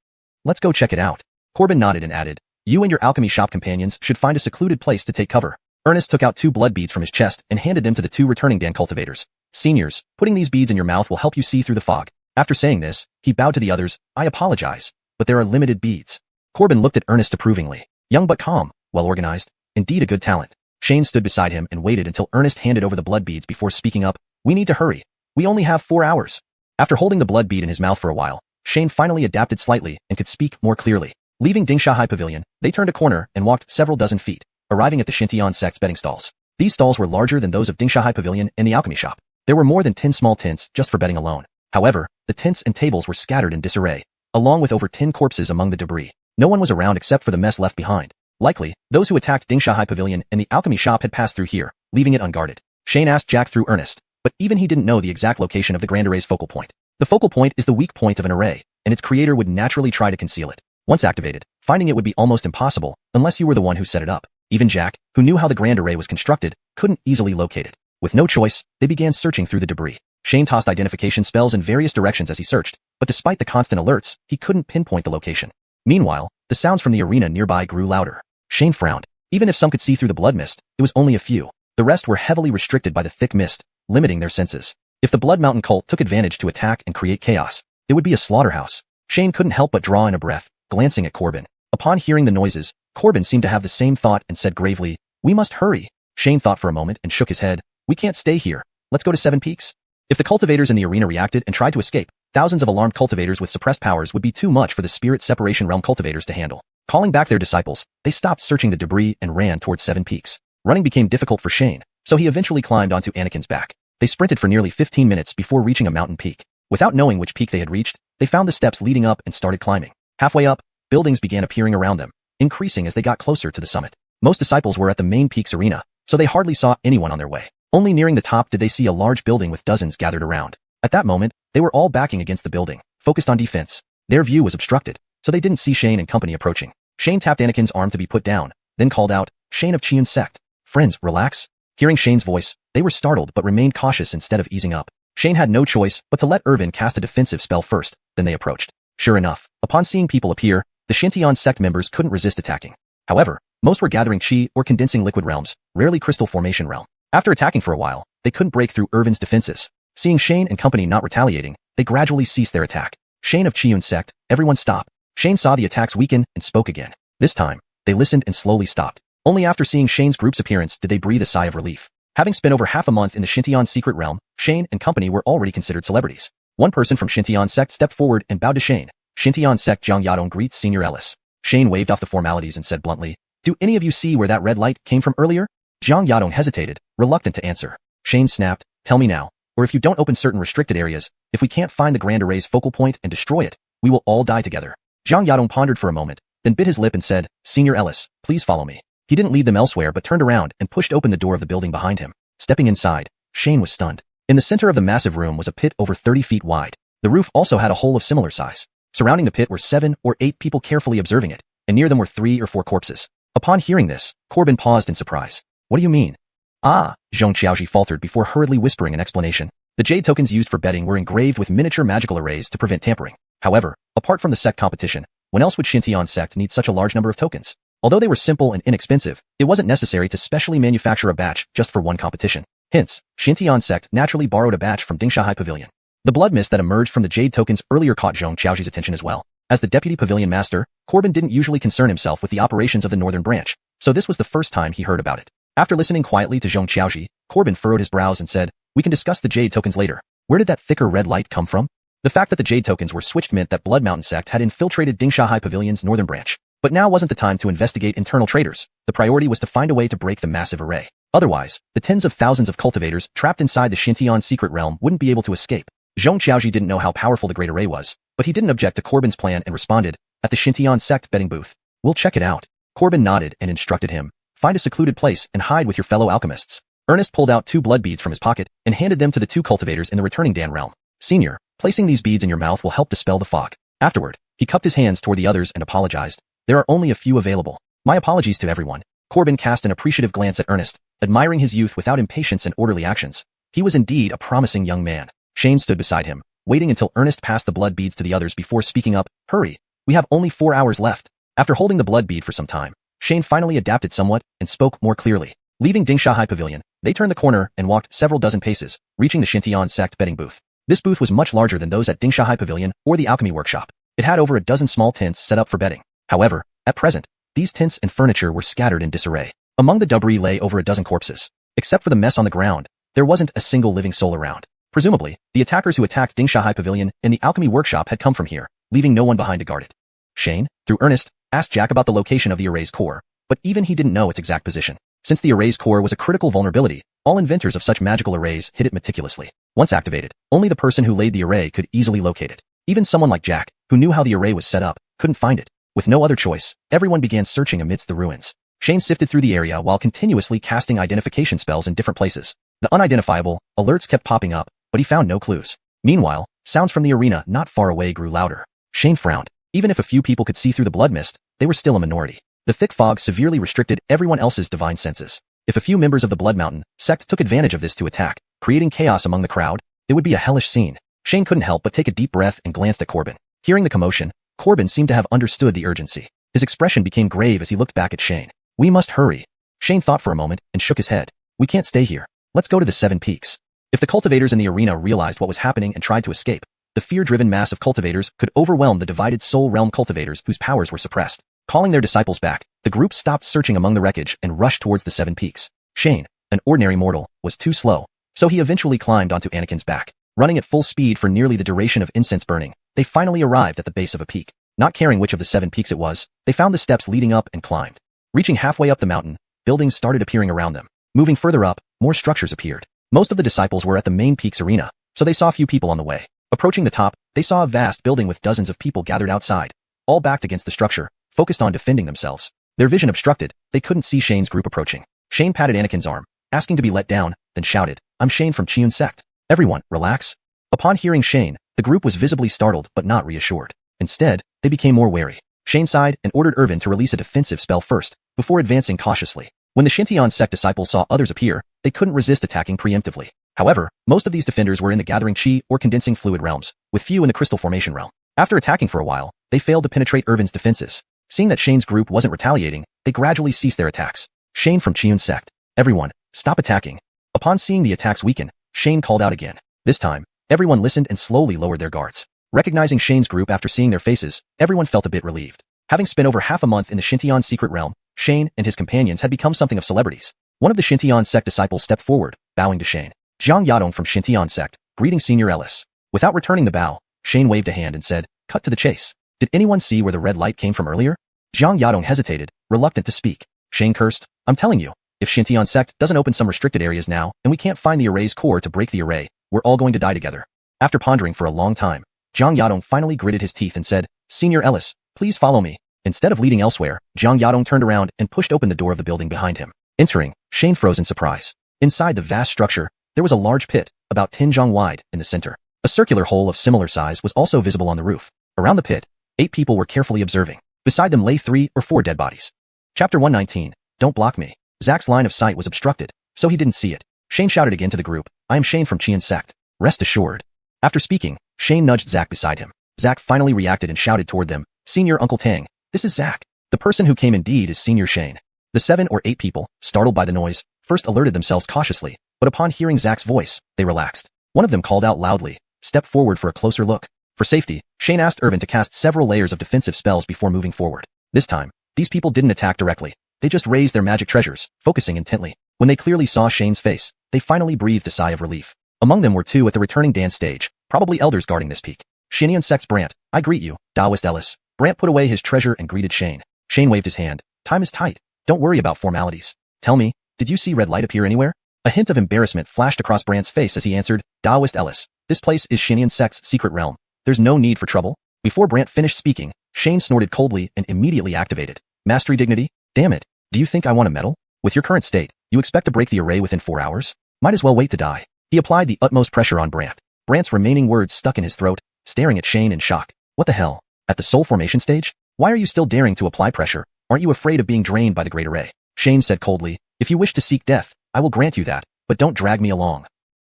Let's go check it out." Corbin nodded and added, "You and your alchemy shop companions should find a secluded place to take cover." Ernest took out 2 blood beads from his chest and handed them to the 2 returning Dan cultivators. "Seniors, putting these beads in your mouth will help you see through the fog." After saying this, he bowed to the others. "I apologize, but there are limited beads." Corbin looked at Ernest approvingly. Young but calm, well-organized, indeed a good talent. Shane stood beside him and waited until Ernest handed over the blood beads before speaking up. "We need to hurry. We only have 4 hours." After holding the blood bead in his mouth for a while, Shane finally adapted slightly and could speak more clearly. Leaving Dingsha High Pavilion, they turned a corner and walked several dozen feet, arriving at the Xintian sect's betting stalls. These stalls were larger than those of Dingsha High Pavilion and the alchemy shop. There were more than 10 small tents just for betting alone. However, the tents and tables were scattered in disarray, along with over 10 corpses among the debris. No one was around except for the mess left behind. Likely, those who attacked Dingsha High Pavilion and the alchemy shop had passed through here, leaving it unguarded. Shane asked Jack through Ernest, but even he didn't know the exact location of the Grand Array's focal point. The focal point is the weak point of an array, and its creator would naturally try to conceal it. Once activated, finding it would be almost impossible unless you were the one who set it up. Even Jack, who knew how the Grand Array was constructed, couldn't easily locate it. With no choice, they began searching through the debris. Shane tossed identification spells in various directions as he searched, but despite the constant alerts, he couldn't pinpoint the location. Meanwhile, the sounds from the arena nearby grew louder. Shane frowned. Even if some could see through the blood mist, it was only a few. The rest were heavily restricted by the thick mist, limiting their senses. If the Blood Mountain cult took advantage to attack and create chaos, it would be a slaughterhouse. Shane couldn't help but draw in a breath, glancing at Corbin. Upon hearing the noises, Corbin seemed to have the same thought and said gravely, "We must hurry." Shane thought for a moment and shook his head. "We can't stay here. Let's go to 7 Peaks." If the cultivators in the arena reacted and tried to escape, thousands of alarmed cultivators with suppressed powers would be too much for the Spirit Separation Realm cultivators to handle. Calling back their disciples, they stopped searching the debris and ran towards 7 Peaks. Running became difficult for Shane, so he eventually climbed onto Anakin's back. They sprinted for nearly 15 minutes before reaching a mountain peak. Without knowing which peak they had reached, they found the steps leading up and started climbing. Halfway up, buildings began appearing around them, increasing as they got closer to the summit. Most disciples were at the main peak's arena, so they hardly saw anyone on their way. Only nearing the top did they see a large building with dozens gathered around. At that moment, they were all backing against the building, focused on defense. Their view was obstructed, so they didn't see Shane and company approaching. Shane tapped Anakin's arm to be put down, then called out, "Shane of Qian sect. Friends, relax." Hearing Shane's voice, they were startled but remained cautious instead of easing up. Shane had no choice but to let Irvin cast a defensive spell first, then they approached. Sure enough, upon seeing people appear, the Xintian sect members couldn't resist attacking. However, most were gathering chi or condensing liquid realms, rarely crystal formation realm. After attacking for a while, they couldn't break through Irvin's defenses. Seeing Shane and company not retaliating, they gradually ceased their attack. "Shane of Qian sect, everyone stop." Shane saw the attacks weaken and spoke again. This time, they listened and slowly stopped. Only after seeing Shane's group's appearance did they breathe a sigh of relief. Having spent over half a month in the Xintian secret realm, Shane and company were already considered celebrities. One person from Xintian sect stepped forward and bowed to Shane. "Xintian sect Zhang Yadong greets Senior Ellis." Shane waved off the formalities and said bluntly, "Do any of you see where that red light came from earlier?" Zhang Yadong hesitated, reluctant to answer. Shane snapped, "Tell me now, or if you don't open certain restricted areas, if we can't find the Grand Array's focal point and destroy it, we will all die together." Zhang Yadong pondered for a moment, then bit his lip and said, "Senior Ellis, please follow me." He didn't lead them elsewhere but turned around and pushed open the door of the building behind him. Stepping inside, Shane was stunned. In the center of the massive room was a pit over 30 feet wide. The roof also had a hole of similar size. Surrounding the pit were 7 or 8 people carefully observing it, and near them were 3 or 4 corpses. Upon hearing this, Corbin paused in surprise. "What do you mean?" "Ah," Zhong Qiaoji faltered before hurriedly whispering an explanation. The jade tokens used for betting were engraved with miniature magical arrays to prevent tampering. However, apart from the sect competition, when else would Xintian sect need such a large number of tokens? Although they were simple and inexpensive, it wasn't necessary to specially manufacture a batch just for one competition. Hence, Xintian sect naturally borrowed a batch from Dingsha High Pavilion. The blood mist that emerged from the jade tokens earlier caught Zhong Qiaoji's attention as well. As the deputy pavilion master, Corbin didn't usually concern himself with the operations of the northern branch, so this was the first time he heard about it. After listening quietly to Zhong Qiaoji, Corbin furrowed his brows and said, "We can discuss the jade tokens later. Where did that thicker red light come from?" The fact that the jade tokens were switched meant that Blood Mountain sect had infiltrated Dingsha High Pavilion's northern branch. But now wasn't the time to investigate internal traitors. The priority was to find a way to break the massive array. Otherwise, the tens of thousands of cultivators trapped inside the Xiuxian secret realm wouldn't be able to escape. Zhong Xiaoji didn't know how powerful the Great Array was, but he didn't object to Corbin's plan and responded, "At the Xiuxian sect betting booth. We'll check it out." Corbin nodded and instructed him, "Find a secluded place and hide with your fellow alchemists." Ernest pulled out 2 blood beads from his pocket and handed them to the 2 cultivators in the returning Dan realm. "Senior, placing these beads in your mouth will help dispel the fog." Afterward, he cupped his hands toward the others and apologized. "There are only a few available. My apologies to everyone." Corbin cast an appreciative glance at Ernest, admiring his youth without impatience and orderly actions. He was indeed a promising young man. Shane stood beside him, waiting until Ernest passed the blood beads to the others before speaking up. "Hurry. We have only 4 hours left." After holding the blood bead for some time, Shane finally adapted somewhat and spoke more clearly. Leaving Dingsha Pavilion, they turned the corner and walked several dozen paces, reaching the Xiuxian sect betting booth. This booth was much larger than those at Dingsha Pavilion or the alchemy workshop. It had over a dozen small tents set up for betting. However, at present, these tents and furniture were scattered in disarray. Among the debris lay over a dozen corpses. Except for the mess on the ground, there wasn't a single living soul around. Presumably, the attackers who attacked Dingsha Pavilion and the alchemy workshop had come from here, leaving no one behind to guard it. Shane, through Ernest, asked Jack about the location of the array's core, but even he didn't know its exact position. Since the array's core was a critical vulnerability, all inventors of such magical arrays hid it meticulously. Once activated, only the person who laid the array could easily locate it. Even someone like Jack, who knew how the array was set up, couldn't find it. With no other choice, everyone began searching amidst the ruins. Shane sifted through the area while continuously casting identification spells in different places. The unidentifiable alerts kept popping up, but he found no clues. Meanwhile, sounds from the arena not far away grew louder. Shane frowned. Even if a few people could see through the blood mist, they were still a minority. The thick fog severely restricted everyone else's divine senses. If a few members of the Blood Mountain sect took advantage of this to attack, creating chaos among the crowd, it would be a hellish scene. Shane couldn't help but take a deep breath and glanced at Corbin. Hearing the commotion, Corbin seemed to have understood the urgency. His expression became grave as he looked back at Shane. "We must hurry." Shane thought for a moment and shook his head. "We can't stay here. Let's go to the 7 Peaks." If the cultivators in the arena realized what was happening and tried to escape, the fear-driven mass of cultivators could overwhelm the divided Soul Realm cultivators whose powers were suppressed. Calling their disciples back, the group stopped searching among the wreckage and rushed towards the 7 Peaks. Shane, an ordinary mortal, was too slow, so he eventually climbed onto Anakin's back. Running at full speed for nearly the duration of incense burning, they finally arrived at the base of a peak. Not caring which of the 7 peaks it was, they found the steps leading up and climbed. Reaching halfway up the mountain, buildings started appearing around them. Moving further up, more structures appeared. Most of the disciples were at the main peak's arena, so they saw few people on the way. Approaching the top, they saw a vast building with dozens of people gathered outside, all backed against the structure, focused on defending themselves. Their vision obstructed, they couldn't see Shane's group approaching. Shane patted Anakin's arm, asking to be let down, then shouted, "I'm Shane from Xiuxian sect. Everyone, relax." Upon hearing Shane, the group was visibly startled but not reassured. Instead, they became more wary. Shane sighed and ordered Irvin to release a defensive spell first, before advancing cautiously. When the Xiuxian sect disciples saw others appear, they couldn't resist attacking preemptively. However, most of these defenders were in the gathering chi or condensing fluid realms, with few in the crystal formation realm. After attacking for a while, they failed to penetrate Irvin's defenses. Seeing that Shane's group wasn't retaliating, they gradually ceased their attacks. Shane from Xiuxian sect. Everyone, stop attacking. Upon seeing the attacks weaken, Shane called out again. This time, everyone listened and slowly lowered their guards. Recognizing Shane's group after seeing their faces, everyone felt a bit relieved. Having spent over half a month in the Xiuxian secret realm, Shane and his companions had become something of celebrities. One of the Xiuxian sect disciples stepped forward, bowing to Shane. "Jiang Yadong from Xiuxian sect, greeting Senior Ellis." Without returning the bow, Shane waved a hand and said, "Cut to the chase." "Did anyone see where the red light came from earlier?" Jiang Yadong hesitated, reluctant to speak. Shane cursed, "I'm telling you, if Xiuxian sect doesn't open some restricted areas now and we can't find the array's core to break the array, we're all going to die together." After pondering for a long time, Jiang Yadong finally gritted his teeth and said, "Senior Ellis, please follow me." Instead of leading elsewhere, Jiang Yadong turned around and pushed open the door of the building behind him. Entering, Shane froze in surprise. Inside the vast structure, there was a large pit, about 10 zhang wide, in the center. A circular hole of similar size was also visible on the roof. Around the pit, 8 people were carefully observing. Beside them lay 3 or 4 dead bodies. Chapter 119, Don't Block Me. Zach's line of sight was obstructed, so he didn't see it. Shane shouted again to the group, "I am Shane from Xiuxian sect. Rest assured." After speaking, Shane nudged Zach beside him. Zach finally reacted and shouted toward them, "Senior Uncle Tang, this is Zach. The person who came indeed is Senior Shane." The 7 or 8 people, startled by the noise, first alerted themselves cautiously, but upon hearing Zach's voice, they relaxed. One of them called out loudly, "Step forward for a closer look." For safety, Shane asked Irvin to cast several layers of defensive spells before moving forward. This time, these people didn't attack directly. They just raised their magic treasures, focusing intently. When they clearly saw Shane's face, they finally breathed a sigh of relief. Among them were 2 at the returning dance stage, probably elders guarding this peak. Xiuxian sect's Brant, "I greet you, Taoist Ellis." Brant put away his treasure and greeted Shane. Shane waved his hand. Time is tight. Don't worry about formalities. Tell me, did you see red light appear anywhere? A hint of embarrassment flashed across Brant's face as he answered, Taoist Ellis. This place is Xiuxian sect's secret realm. There's no need for trouble. Before Brant finished speaking, Shane snorted coldly and immediately activated. Mastery dignity? Damn it. Do you think I want a medal? With your current state, you expect to break the array within 4 hours? Might as well wait to die. He applied the utmost pressure on Brant. Brant's remaining words stuck in his throat, staring at Shane in shock. What the hell? At the soul formation stage? Why are you still daring to apply pressure? Aren't you afraid of being drained by the great array? Shane said coldly, if you wish to seek death, I will grant you that, but don't drag me along.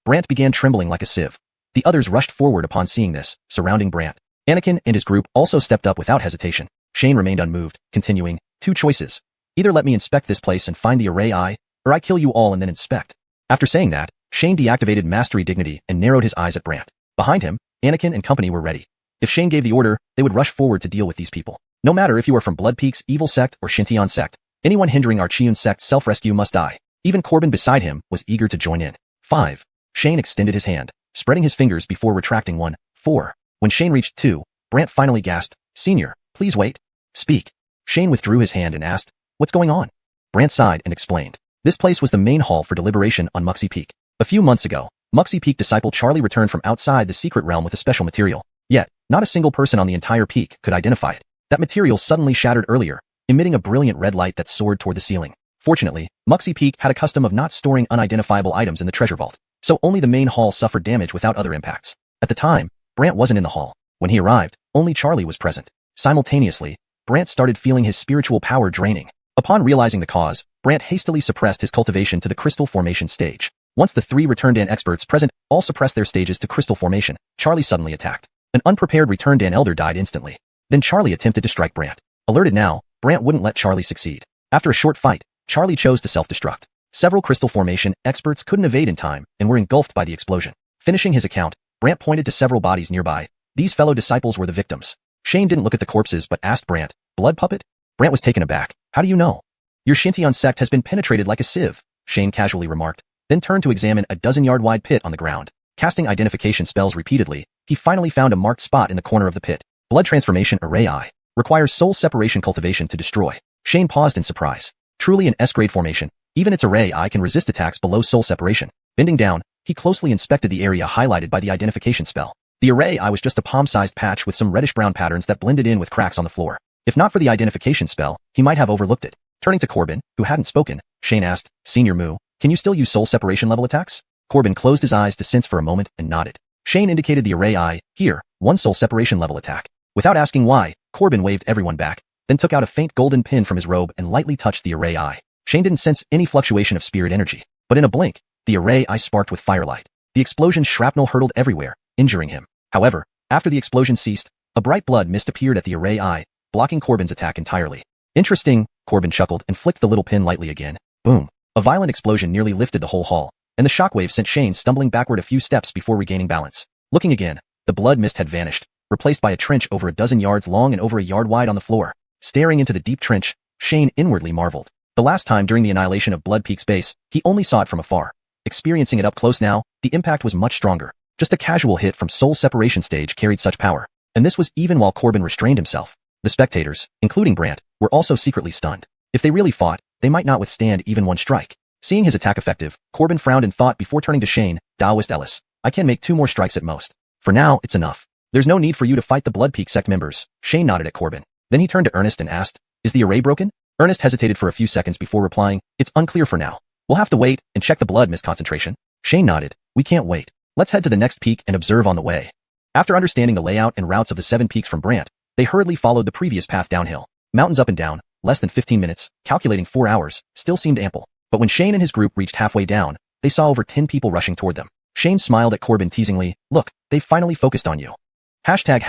Brant began trembling like a sieve. The others rushed forward upon seeing this, surrounding Brant. Anakin and his group also stepped up without hesitation. Shane remained unmoved, continuing, 2 choices. Either let me inspect this place and find the array eye, or I kill you all and then inspect. After saying that, Shane deactivated mastery dignity and narrowed his eyes at Brant. Behind him, Anakin and company were ready. If Shane gave the order, they would rush forward to deal with these people. No matter if you are from Blood Peak's evil sect or Xintian sect, anyone hindering our xiuxian sect's self-rescue must die. Even Corbin beside him was eager to join in. 5. Shane extended his hand, spreading his fingers before retracting 1. 4. When Shane reached 2, Brant finally gasped, Senior, please wait. Speak. Shane withdrew his hand and asked, what's going on? Brant sighed and explained. This place was the main hall for deliberation on Muxie Peak. A few months ago, Muxie Peak disciple Charlie returned from outside the secret realm with a special material. Yet, not a single person on the entire peak could identify it. That material suddenly shattered earlier, emitting a brilliant red light that soared toward the ceiling. Fortunately, Muxie Peak had a custom of not storing unidentifiable items in the treasure vault, so only the main hall suffered damage without other impacts. At the time, Brant wasn't in the hall. When he arrived, only Charlie was present. Simultaneously, Brant started feeling his spiritual power draining. Upon realizing the cause, Brant hastily suppressed his cultivation to the crystal formation stage. Once the 3 returned Dan experts present all suppressed their stages to crystal formation, Charlie suddenly attacked. An unprepared return Dan elder died instantly. Then Charlie attempted to strike Brant. Alerted now, Brant wouldn't let Charlie succeed. After a short fight, Charlie chose to self-destruct. Several crystal formation experts couldn't evade in time and were engulfed by the explosion. Finishing his account, Brant pointed to several bodies nearby. These fellow disciples were the victims. Shane didn't look at the corpses but asked Brant, blood puppet? Brant was taken aback. How do you know? Your Xintian sect has been penetrated like a sieve, Shane casually remarked, then turned to examine a 12-yard-wide pit on the ground. Casting identification spells repeatedly, he finally found a marked spot in the corner of the pit. Blood transformation array eye. Requires soul separation cultivation to destroy. Shane paused in surprise. Truly an S-grade formation, even its array eye can resist attacks below soul separation. Bending down, he closely inspected the area highlighted by the identification spell. The array eye was just a palm-sized patch with some reddish-brown patterns that blended in with cracks on the floor. If not for the identification spell, he might have overlooked it. Turning to Corbin, who hadn't spoken, Shane asked, Senior Moo, can you still use soul separation level attacks? Corbin closed his eyes to sense for a moment and nodded. Shane indicated the array eye, here, 1 soul separation level attack. Without asking why, Corbin waved everyone back, then took out a faint golden pin from his robe and lightly touched the array eye. Shane didn't sense any fluctuation of spirit energy, but in a blink, the array eye sparked with firelight. The explosion's shrapnel hurtled everywhere, injuring him. However, after the explosion ceased, a bright blood mist appeared at the array eye, blocking Corbin's attack entirely. Interesting, Corbin chuckled and flicked the little pin lightly again. Boom. A violent explosion nearly lifted the whole hall, and the shockwave sent Shane stumbling backward a few steps before regaining balance. Looking again, the blood mist had vanished, replaced by a trench over a 12 yards long and over a yard wide on the floor. Staring into the deep trench, Shane inwardly marveled. The last time during the annihilation of Blood Peak's base, he only saw it from afar. Experiencing it up close now, the impact was much stronger. Just a casual hit from soul separation stage carried such power. And this was even while Corbin restrained himself. The spectators, including Brant, were also secretly stunned. If they really fought, they might not withstand even 1 strike. Seeing his attack effective, Corbin frowned in thought before turning to Shane, Taoist Ellis. I can make 2 more strikes at most. For now, it's enough. There's no need for you to fight the Blood Peak sect members. Shane nodded at Corbin. Then he turned to Ernest and asked, is the array broken? Ernest hesitated for a few seconds before replying, it's unclear for now. We'll have to wait and check the blood mist concentration. Shane nodded. We can't wait. Let's head to the next peak and observe on the way. After understanding the layout and routes of the 7 peaks from Brant, they hurriedly followed the previous path downhill. Mountains up and down, less than 15 minutes, calculating 4 hours, still seemed ample. But when Shane and his group reached halfway down, they saw over 10 people rushing toward them. Shane smiled at Corbin teasingly, look, they've finally focused on you. Hashtag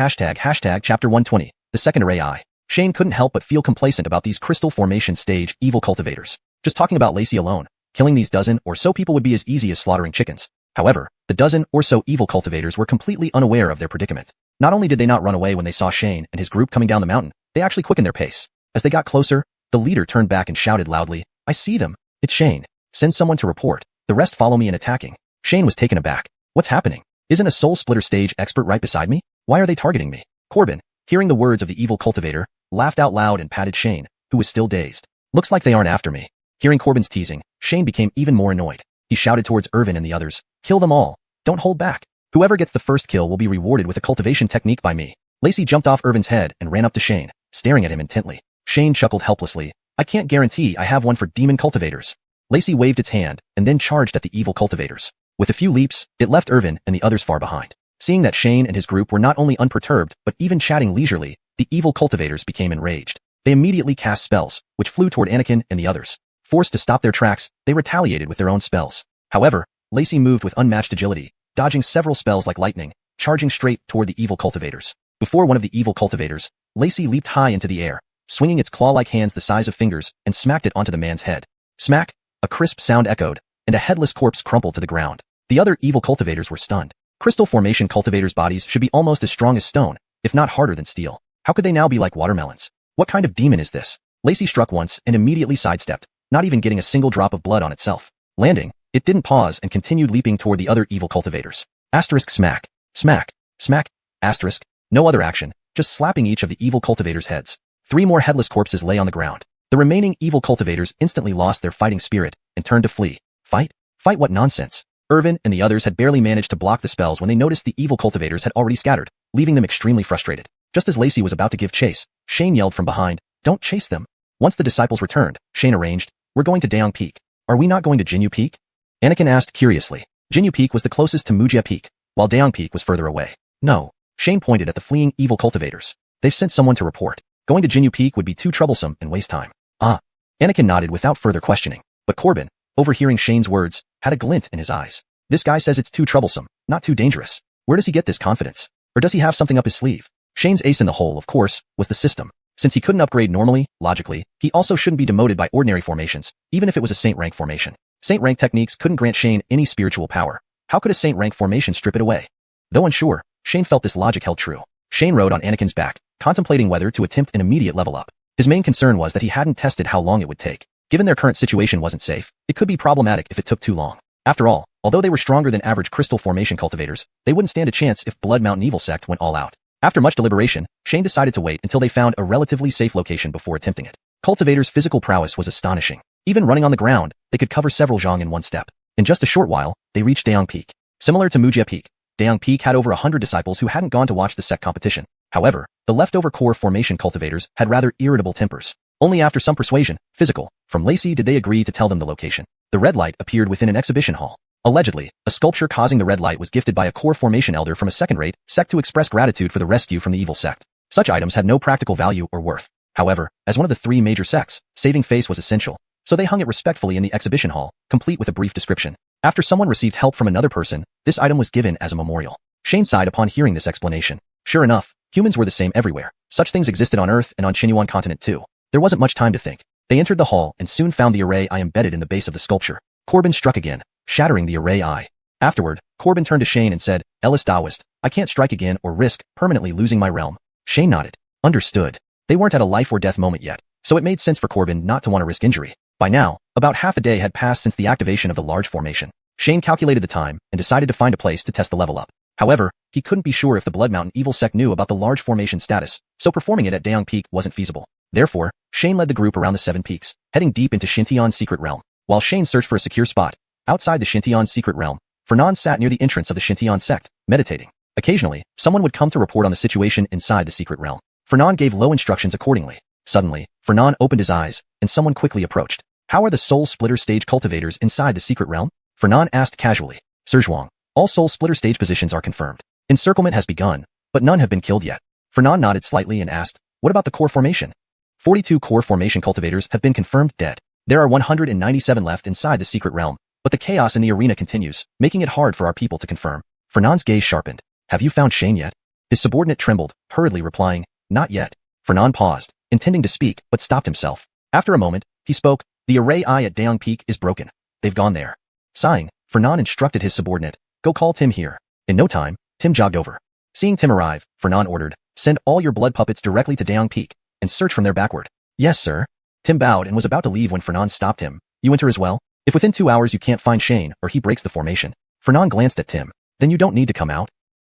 chapter 120, the second array eye. Shane couldn't help but feel complacent about these crystal formation stage evil cultivators. Just talking about Lacey alone, killing these dozen or so people would be as easy as slaughtering chickens. However, the dozen or so evil cultivators were completely unaware of their predicament. Not only did they not run away when they saw Shane and his group coming down the mountain, they actually quickened their pace. As they got closer, the leader turned back and shouted loudly, I see them. It's Shane. Send someone to report. The rest follow me in attacking. Shane was taken aback. What's happening? Isn't a soul splitter stage expert right beside me? Why are they targeting me? Corbin, hearing the words of the evil cultivator, laughed out loud and patted Shane, who was still dazed. Looks like they aren't after me. Hearing Corbin's teasing, Shane became even more annoyed. He shouted towards Irvin and the others, kill them all. Don't hold back. Whoever gets the first kill will be rewarded with a cultivation technique by me. Lacey jumped off Irvin's head and ran up to Shane, staring at him intently. Shane chuckled helplessly. I can't guarantee I have one for demon cultivators. Lacey waved its hand and then charged at the evil cultivators. With a few leaps, it left Irvin and the others far behind. Seeing that Shane and his group were not only unperturbed but even chatting leisurely, the evil cultivators became enraged. They immediately cast spells, which flew toward Anakin and the others. Forced to stop their tracks, they retaliated with their own spells. However, Lacey moved with unmatched agility, dodging several spells like lightning, charging straight toward the evil cultivators. Before one of the evil cultivators, Lacey leaped high into the air, swinging its claw-like hands the size of fingers, and smacked it onto the man's head. Smack! A crisp sound echoed, and a headless corpse crumpled to the ground. The other evil cultivators were stunned. Crystal formation cultivators' bodies should be almost as strong as stone, if not harder than steel. How could they now be like watermelons? What kind of demon is this? Lacey struck once and immediately sidestepped, not even getting a single drop of blood on itself. Landing, it didn't pause and continued leaping toward the other evil cultivators. Asterisk smack. Smack. Smack. Asterisk. No other action, just slapping each of the evil cultivators' heads. 3 more headless corpses lay on the ground. The remaining evil cultivators instantly lost their fighting spirit and turned to flee. Fight? Fight what nonsense? Irvin and the others had barely managed to block the spells when they noticed the evil cultivators had already scattered, leaving them extremely frustrated. Just as Lacey was about to give chase, Shane yelled from behind, don't chase them. Once the disciples returned, Shane arranged, we're going to Daeong Peak. Are we not going to Jinyu Peak? Anakin asked curiously. Jinyu Peak was the closest to Wuxia Peak, while Daeong Peak was further away. No. Shane pointed at the fleeing evil cultivators. They've sent someone to report. Going to Jinyu Peak would be too troublesome and waste time. Ah. Anakin nodded without further questioning. But Corbin, overhearing Shane's words, had a glint in his eyes. This guy says it's too troublesome, not too dangerous. Where does he get this confidence? Or does he have something up his sleeve? Shane's ace in the hole, of course, was the system. Since he couldn't upgrade normally, logically, he also shouldn't be demoted by ordinary formations, even if it was a saint rank formation. Saint rank techniques couldn't grant Shane any spiritual power. How could a saint rank formation strip it away? Though unsure, Shane felt this logic held true. Shane rode on Anakin's back, contemplating whether to attempt an immediate level up. His main concern was that he hadn't tested how long it would take. Given their current situation wasn't safe, it could be problematic if it took too long. After all, although they were stronger than average crystal formation cultivators, they wouldn't stand a chance if Blood Mountain Evil Sect went all out. After much deliberation, Shane decided to wait until they found a relatively safe location before attempting it. Cultivators' physical prowess was astonishing. Even running on the ground, they could cover several zhang in one step. In just a short while, they reached Daeong Peak. Similar to Wuxia Peak, Daeong Peak had over 100 disciples who hadn't gone to watch the sect competition. However, the leftover core formation cultivators had rather irritable tempers. Only after some persuasion, physical, from Lacey did they agree to tell them the location. The red light appeared within an exhibition hall. Allegedly, a sculpture causing the red light was gifted by a core formation elder from a second-rate sect to express gratitude for the rescue from the evil sect. Such items had no practical value or worth. However, as one of the 3 major sects, saving face was essential, so they hung it respectfully in the exhibition hall, complete with a brief description. After someone received help from another person, this item was given as a memorial. Shane sighed upon hearing this explanation. Sure enough, humans were the same everywhere. Such things existed on Earth and on Xuanhuan continent too. There wasn't much time to think. They entered the hall and soon found the array eye embedded in the base of the sculpture. Corbin struck again, shattering the array eye. Afterward, Corbin turned to Shane and said, Ellis Taoist, I can't strike again or risk permanently losing my realm. Shane nodded. Understood. They weren't at a life or death moment yet, so it made sense for Corbin not to want to risk injury. By now, about half a day had passed since the activation of the large formation. Shane calculated the time and decided to find a place to test the level up. However, he couldn't be sure if the Blood Mountain Evil Sect knew about the large formation status, so performing it at Daeong Peak wasn't feasible. Therefore, Shane led the group around the 7 peaks, heading deep into Xintian's secret realm. While Shane searched for a secure spot, outside the Xintian's secret realm, Fernand sat near the entrance of the Xintian sect, meditating. Occasionally, someone would come to report on the situation inside the secret realm. Fernand gave low instructions accordingly. Suddenly, Fernand opened his eyes, and someone quickly approached. How are the Soul Splitter stage cultivators inside the secret realm? Fernand asked casually. Sir Zhuang, all Soul Splitter stage positions are confirmed. Encirclement has begun, but none have been killed yet. Fernand nodded slightly and asked, what about the core formation? 42 core formation cultivators have been confirmed dead. There are 197 left inside the secret realm, but the chaos in the arena continues, making it hard for our people to confirm. Fernand's gaze sharpened. Have you found Shane yet? His subordinate trembled, hurriedly replying, not yet. Fernand paused, intending to speak, but stopped himself. After a moment, he spoke, the array eye at Daeong Peak is broken. They've gone there. Sighing, Fernand instructed his subordinate, go call Tim here. In no time, Tim jogged over. Seeing Tim arrive, Fernand ordered, send all your blood puppets directly to Daeong Peak, and search from there backward. Yes, sir. Tim bowed and was about to leave when Fernand stopped him. You enter as well? If within 2 hours you can't find Shane or he breaks the formation. Fernand glanced at Tim. Then you don't need to come out.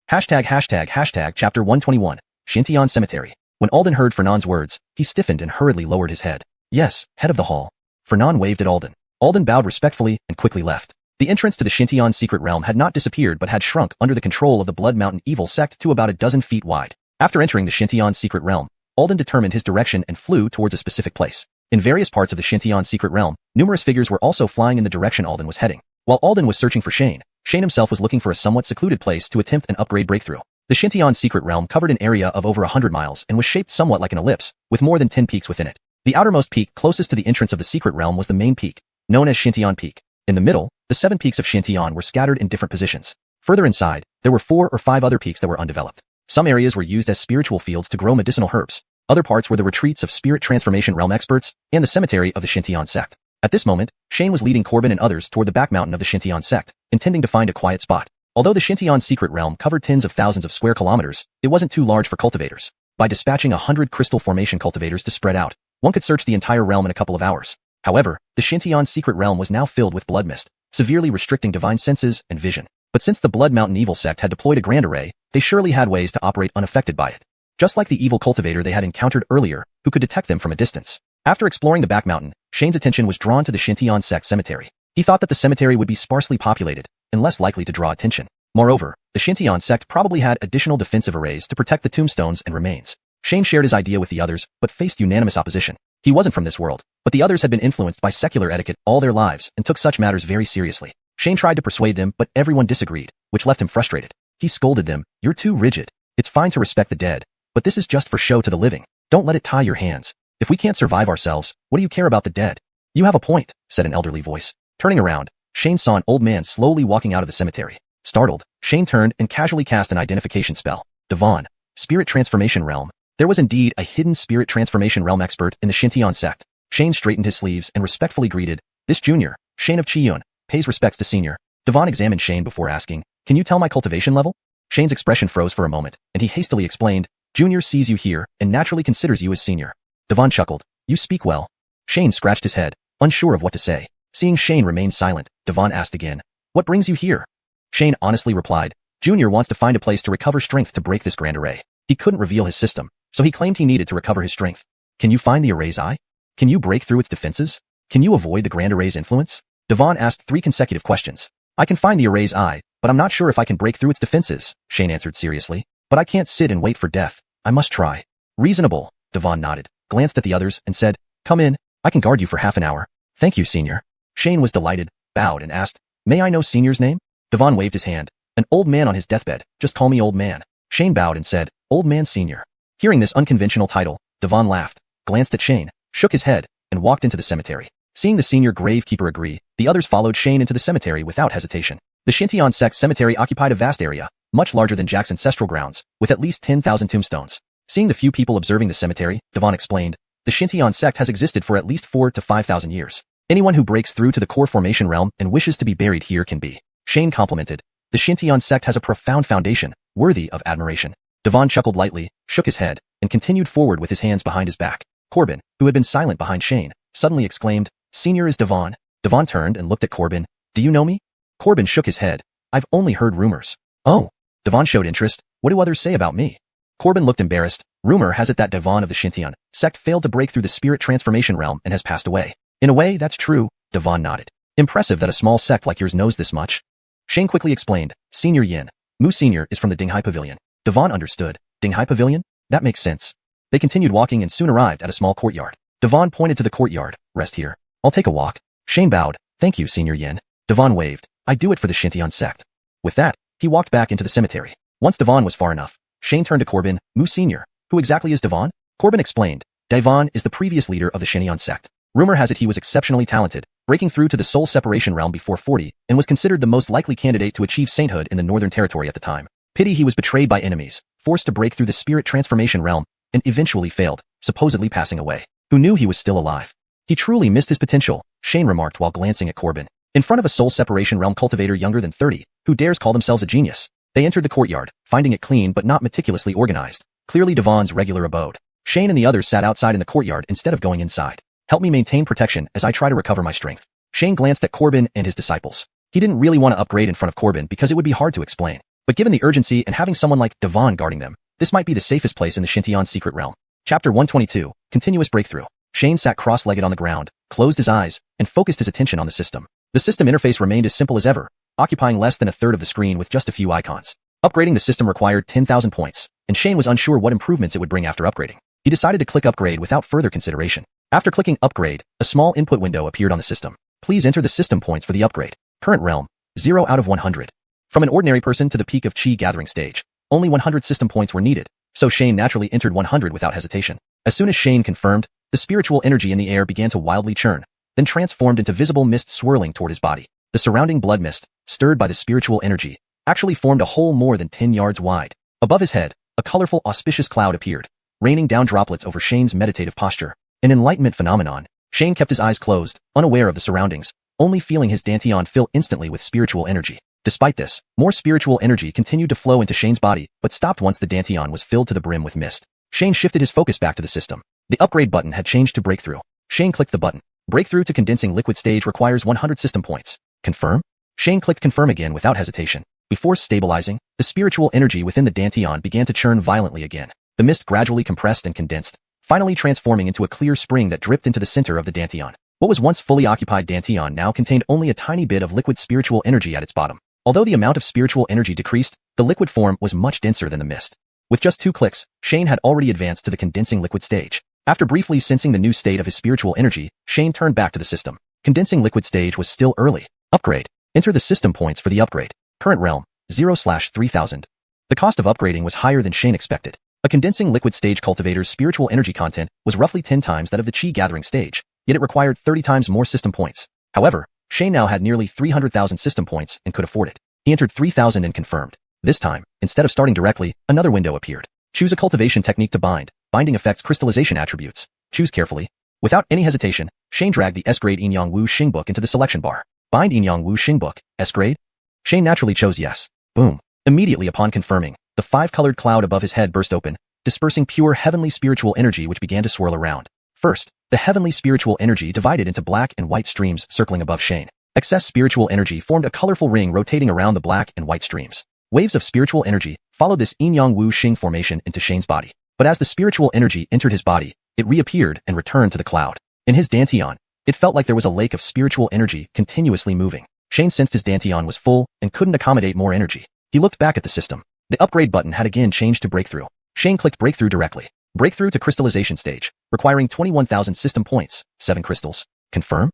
Hashtag chapter 121, Xintian Cemetery. When Alden heard Fernand's words, he stiffened and hurriedly lowered his head. Yes, head of the hall. Fernand waved at Alden. Alden bowed respectfully and quickly left. The entrance to the Xiuxian secret realm had not disappeared but had shrunk under the control of the Blood Mountain evil sect to about a dozen feet wide. After entering the Xiuxian secret realm, Alden determined his direction and flew towards a specific place. In various parts of the Xiuxian secret realm, numerous figures were also flying in the direction Alden was heading. While Alden was searching for Shane himself was looking for a somewhat secluded place to attempt an upgrade breakthrough. The Xiuxian secret realm covered an area of over 100 miles and was shaped somewhat like an ellipse, with more than 10 peaks within it. The outermost peak closest to the entrance of the secret realm was the main peak, known as Xiuxian Peak. In the middle, the 7 peaks of Xiuxian were scattered in different positions. Further inside, there were 4 or 5 other peaks that were undeveloped. Some areas were used as spiritual fields to grow medicinal herbs. Other parts were the retreats of spirit transformation realm experts and the cemetery of the Xiuxian sect. At this moment, Shane was leading Corbin and others toward the back mountain of the Xiuxian sect, intending to find a quiet spot. Although the Xiuxian secret realm covered tens of thousands of square kilometers, it wasn't too large for cultivators. By dispatching 100 crystal formation cultivators to spread out, one could search the entire realm in a couple of hours. However, the Xiuxian secret realm was now filled with blood mist, severely restricting divine senses and vision. But since the Blood Mountain evil sect had deployed a grand array, they surely had ways to operate unaffected by it. Just like the evil cultivator they had encountered earlier, who could detect them from a distance. After exploring the back mountain, Shane's attention was drawn to the Xiuxian sect cemetery. He thought that the cemetery would be sparsely populated and less likely to draw attention. Moreover, the Xiuxian sect probably had additional defensive arrays to protect the tombstones and remains. Shane shared his idea with the others, but faced unanimous opposition. He wasn't from this world, but the others had been influenced by secular etiquette all their lives and took such matters very seriously. Shane tried to persuade them, but everyone disagreed, which left him frustrated. He scolded them, "You're too rigid. It's fine to respect the dead, but this is just for show to the living. Don't let it tie your hands. If we can't survive ourselves, what do you care about the dead?" "You have a point," said an elderly voice. Turning around, Shane saw an old man slowly walking out of the cemetery. Startled, Shane turned and casually cast an identification spell. Devon, Spirit Transformation Realm. There was indeed a hidden Spirit Transformation Realm expert in the Xiuxian sect. Shane straightened his sleeves and respectfully greeted, "This junior, Shane of Qiun, pays respects to senior." Devon examined Shane before asking, "Can you tell my cultivation level?" Shane's expression froze for a moment, and he hastily explained, "Junior sees you here and naturally considers you as senior." Devon chuckled, "You speak well." Shane scratched his head, unsure of what to say. Seeing Shane remain silent, Devon asked again, "What brings you here?" Shane honestly replied, "Junior wants to find a place to recover strength to break this grand array." He couldn't reveal his system, so he claimed he needed to recover his strength. "Can you find the array's eye? Can you break through its defenses? Can you avoid the grand array's influence?" Devon asked 3 consecutive questions. "I can find the array's eye, but I'm not sure if I can break through its defenses," Shane answered seriously. "But I can't sit and wait for death. I must try." "Reasonable," Devon nodded, glanced at the others, and said, "Come in. I can guard you for half an hour." "Thank you, senior." Shane was delighted, bowed, and asked, "May I know senior's name?" Devon waved his hand. "An old man on his deathbed. Just call me old man." Shane bowed and said, "Old man senior." Hearing this unconventional title, Devon laughed, glanced at Shane, shook his head, and walked into the cemetery. Seeing the senior gravekeeper agree, the others followed Shane into the cemetery without hesitation. The Xiuxian sect cemetery occupied a vast area, much larger than Jack's ancestral grounds, with at least 10,000 tombstones. Seeing the few people observing the cemetery, Devon explained, "The Xiuxian sect has existed for at least 4,000 to 5,000 years. Anyone who breaks through to the core formation realm and wishes to be buried here can be." Shane complimented, "The Xiuxian sect has a profound foundation, worthy of admiration." Devon chuckled lightly, shook his head, and continued forward with his hands behind his back. Corbin, who had been silent behind Shane, suddenly exclaimed, "Senior is Devon." Devon turned and looked at Corbin. "Do you know me?" Corbin shook his head. "I've only heard rumors." "Oh." Devon showed interest. "What do others say about me?" Corbin looked embarrassed. "Rumor has it that Devon of the Xiuxian sect failed to break through the spirit transformation realm and has passed away." "In a way, that's true," Devon nodded. "Impressive that a small sect like yours knows this much." Shane quickly explained, "Senior Yin. Mu Senior is from the Dinghai Pavilion." Devon understood. "Dinghai Pavilion? That makes sense." They continued walking and soon arrived at a small courtyard. Devon pointed to the courtyard. "Rest here. I'll take a walk." Shane bowed. "Thank you, Senior Yin." Devon waved. "I do it for the Xiuxian sect." With that, he walked back into the cemetery. Once Devon was far enough, Shane turned to Corbin, "Mu Senior. Who exactly is Devon?" Corbin explained, "Devon is the previous leader of the Xiuxian sect. Rumor has it he was exceptionally talented, breaking through to the soul separation realm before 40, and was considered the most likely candidate to achieve sainthood in the Northern Territory at the time. Pity he was betrayed by enemies, forced to break through the spirit transformation realm, and eventually failed, supposedly passing away. Who knew he was still alive? He truly missed his potential," Shane remarked while glancing at Corbin. "In front of a soul separation realm cultivator younger than 30, who dares call themselves a genius?" They entered the courtyard, finding it clean but not meticulously organized. Clearly Devon's regular abode. Shane and the others sat outside in the courtyard instead of going inside. "Help me maintain protection as I try to recover my strength." Shane glanced at Corbin and his disciples. He didn't really want to upgrade in front of Corbin because it would be hard to explain. But given the urgency and having someone like Devon guarding them, this might be the safest place in the Xiuxian secret realm. Chapter 122, Continuous Breakthrough. Shane sat cross-legged on the ground, closed his eyes, and focused his attention on the system. The system interface remained as simple as ever, occupying less than a third of the screen with just a few icons. Upgrading the system required 10,000 points, and Shane was unsure what improvements it would bring after upgrading. He decided to click Upgrade without further consideration. After clicking Upgrade, a small input window appeared on the system. Please enter the system points for the upgrade. Current realm, 0 out of 100. From an ordinary person to the peak of Chi gathering stage, only 100 system points were needed, so Shane naturally entered 100 without hesitation. As soon as Shane confirmed, the spiritual energy in the air began to wildly churn, then transformed into visible mist swirling toward his body. The surrounding blood mist, stirred by the spiritual energy, actually formed a hole more than 10 yards wide. Above his head, a colorful auspicious cloud appeared, raining down droplets over Shane's meditative posture. An enlightenment phenomenon. Shane kept his eyes closed, unaware of the surroundings, only feeling his dantian fill instantly with spiritual energy. Despite this, more spiritual energy continued to flow into Shane's body, but stopped once the dantian was filled to the brim with mist. Shane shifted his focus back to the system. The upgrade button had changed to Breakthrough. Shane clicked the button. Breakthrough to condensing liquid stage requires 100 system points. Confirm? Shane clicked Confirm again without hesitation. Before stabilizing, the spiritual energy within the dantian began to churn violently again. The mist gradually compressed and condensed, finally transforming into a clear spring that dripped into the center of the dantian. What was once fully occupied dantian now contained only a tiny bit of liquid spiritual energy at its bottom. Although the amount of spiritual energy decreased, the liquid form was much denser than the mist. With just 2 clicks, Shane had already advanced to the condensing liquid stage. After briefly sensing the new state of his spiritual energy, Shane turned back to the system. Condensing liquid stage was still early. Upgrade. Enter the system points for the upgrade. Current realm, 0/3000. The cost of upgrading was higher than Shane expected. A condensing liquid stage cultivator's spiritual energy content was roughly 10 times that of the Chi gathering stage, yet it required 30 times more system points. However, Shane now had nearly 300,000 system points and could afford it. He entered 3,000 and confirmed. This time, instead of starting directly, another window appeared. Choose a cultivation technique to bind. Binding affects crystallization attributes. Choose carefully. Without any hesitation, Shane dragged the S-grade Yin-Yang Wu Xing book into the selection bar. Bind Yin-Yang Wu Xing book, S-grade? Shane naturally chose yes. Boom. Immediately upon confirming, the 5-colored cloud above his head burst open, dispersing pure heavenly spiritual energy which began to swirl around. First, the heavenly spiritual energy divided into black and white streams circling above Shane. Excess spiritual energy formed a colorful ring rotating around the black and white streams. Waves of spiritual energy followed this Yin-Yang Wu Xing formation into Shane's body. But as the spiritual energy entered his body, it reappeared and returned to the cloud. In his dantian, it felt like there was a lake of spiritual energy continuously moving. Shane sensed his dantian was full and couldn't accommodate more energy. He looked back at the system. The upgrade button had again changed to Breakthrough. Shane clicked Breakthrough directly. Breakthrough to crystallization stage, requiring 21,000 system points, 7 crystals. Confirm?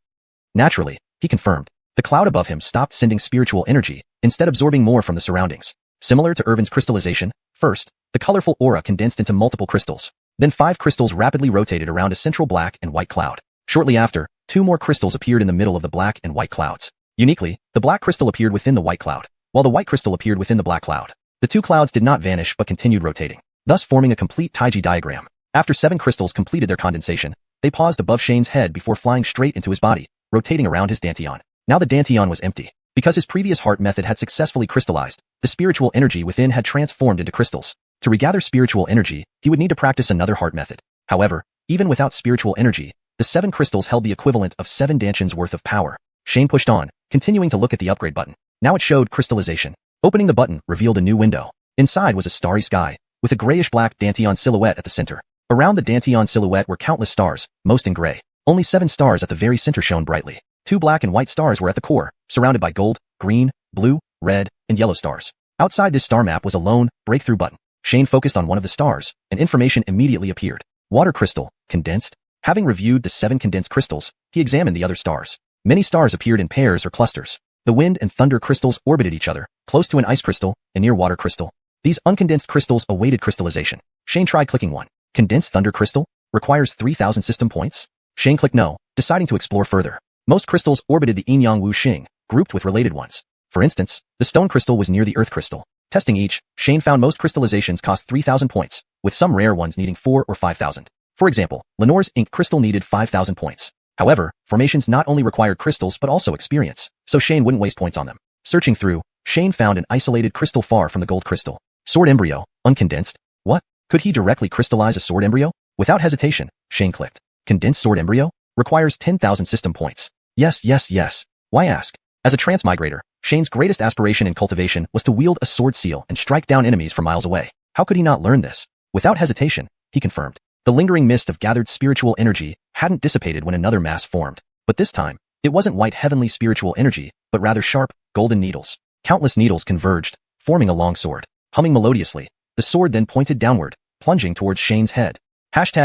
Naturally, he confirmed. The cloud above him stopped sending spiritual energy, instead absorbing more from the surroundings. Similar to Irvin's crystallization, first, the colorful aura condensed into multiple crystals. Then 5 crystals rapidly rotated around a central black and white cloud. Shortly after, 2 more crystals appeared in the middle of the black and white clouds. Uniquely, the black crystal appeared within the white cloud, while the white crystal appeared within the black cloud. The 2 clouds did not vanish but continued rotating, thus forming a complete Taiji diagram. After 7 crystals completed their condensation, they paused above Shane's head before flying straight into his body, rotating around his dantian. Now the dantian was empty. Because his previous heart method had successfully crystallized, the spiritual energy within had transformed into crystals. To regather spiritual energy, he would need to practice another heart method. However, even without spiritual energy, the 7 crystals held the equivalent of 7 dantians worth of power. Shane pushed on, continuing to look at the upgrade button. Now it showed crystallization. Opening the button revealed a new window. Inside was a starry sky, with a grayish-black dantian silhouette at the center. Around the dantian silhouette were countless stars, most in gray. Only 7 stars at the very center shone brightly. 2 black and white stars were at the core, surrounded by gold, green, blue, red, and yellow stars. Outside this star map was a lone, Breakthrough button. Shane focused on one of the stars, and information immediately appeared. Water crystal, condensed. Having reviewed the 7 condensed crystals, he examined the other stars. Many stars appeared in pairs or clusters. The wind and thunder crystals orbited each other, close to an ice crystal and near water crystal. These uncondensed crystals awaited crystallization. Shane tried clicking one. Condensed thunder crystal? Requires 3,000 system points? Shane clicked no, deciding to explore further. Most crystals orbited the Yin-Yang Wu Xing, grouped with related ones. For instance, the stone crystal was near the earth crystal. Testing each, Shane found most crystallizations cost 3,000 points, with some rare ones needing 4 or 5,000. For example, Lenore's ink crystal needed 5,000 points. However, formations not only required crystals but also experience, so Shane wouldn't waste points on them. Searching through, Shane found an isolated crystal far from the gold crystal. Sword embryo, uncondensed. What? Could he directly crystallize a sword embryo? Without hesitation, Shane clicked. Condensed sword embryo? Requires 10,000 system points. Yes, yes, yes. Why ask? As a transmigrator, Shane's greatest aspiration in cultivation was to wield a sword seal and strike down enemies from miles away. How could he not learn this? Without hesitation, he confirmed. The lingering mist of gathered spiritual energy hadn't dissipated when another mass formed. But this time, it wasn't white heavenly spiritual energy, but rather sharp, golden needles. Countless needles converged, forming a long sword. Humming melodiously, the sword then pointed downward, plunging towards Shane's head. Chapter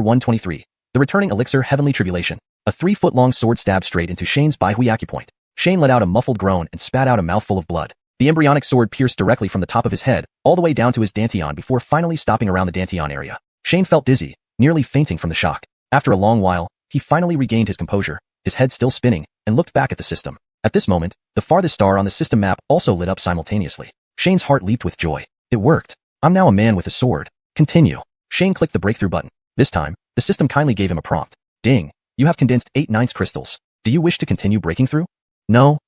123. The Returning Elixir Heavenly Tribulation. A 3-foot-long sword stabbed straight into Shane's Baihui acupoint. Shane let out a muffled groan and spat out a mouthful of blood. The embryonic sword pierced directly from the top of his head, all the way down to his dantian before finally stopping around the dantian area. Shane felt dizzy, nearly fainting from the shock. After a long while, he finally regained his composure, his head still spinning, and looked back at the system. At this moment, the farthest star on the system map also lit up simultaneously. Shane's heart leaped with joy. It worked. I'm now a man with a sword. Continue. Shane clicked the breakthrough button. This time, the system kindly gave him a prompt. Ding. You have condensed 8/9 crystals. Do you wish to continue breaking through? No.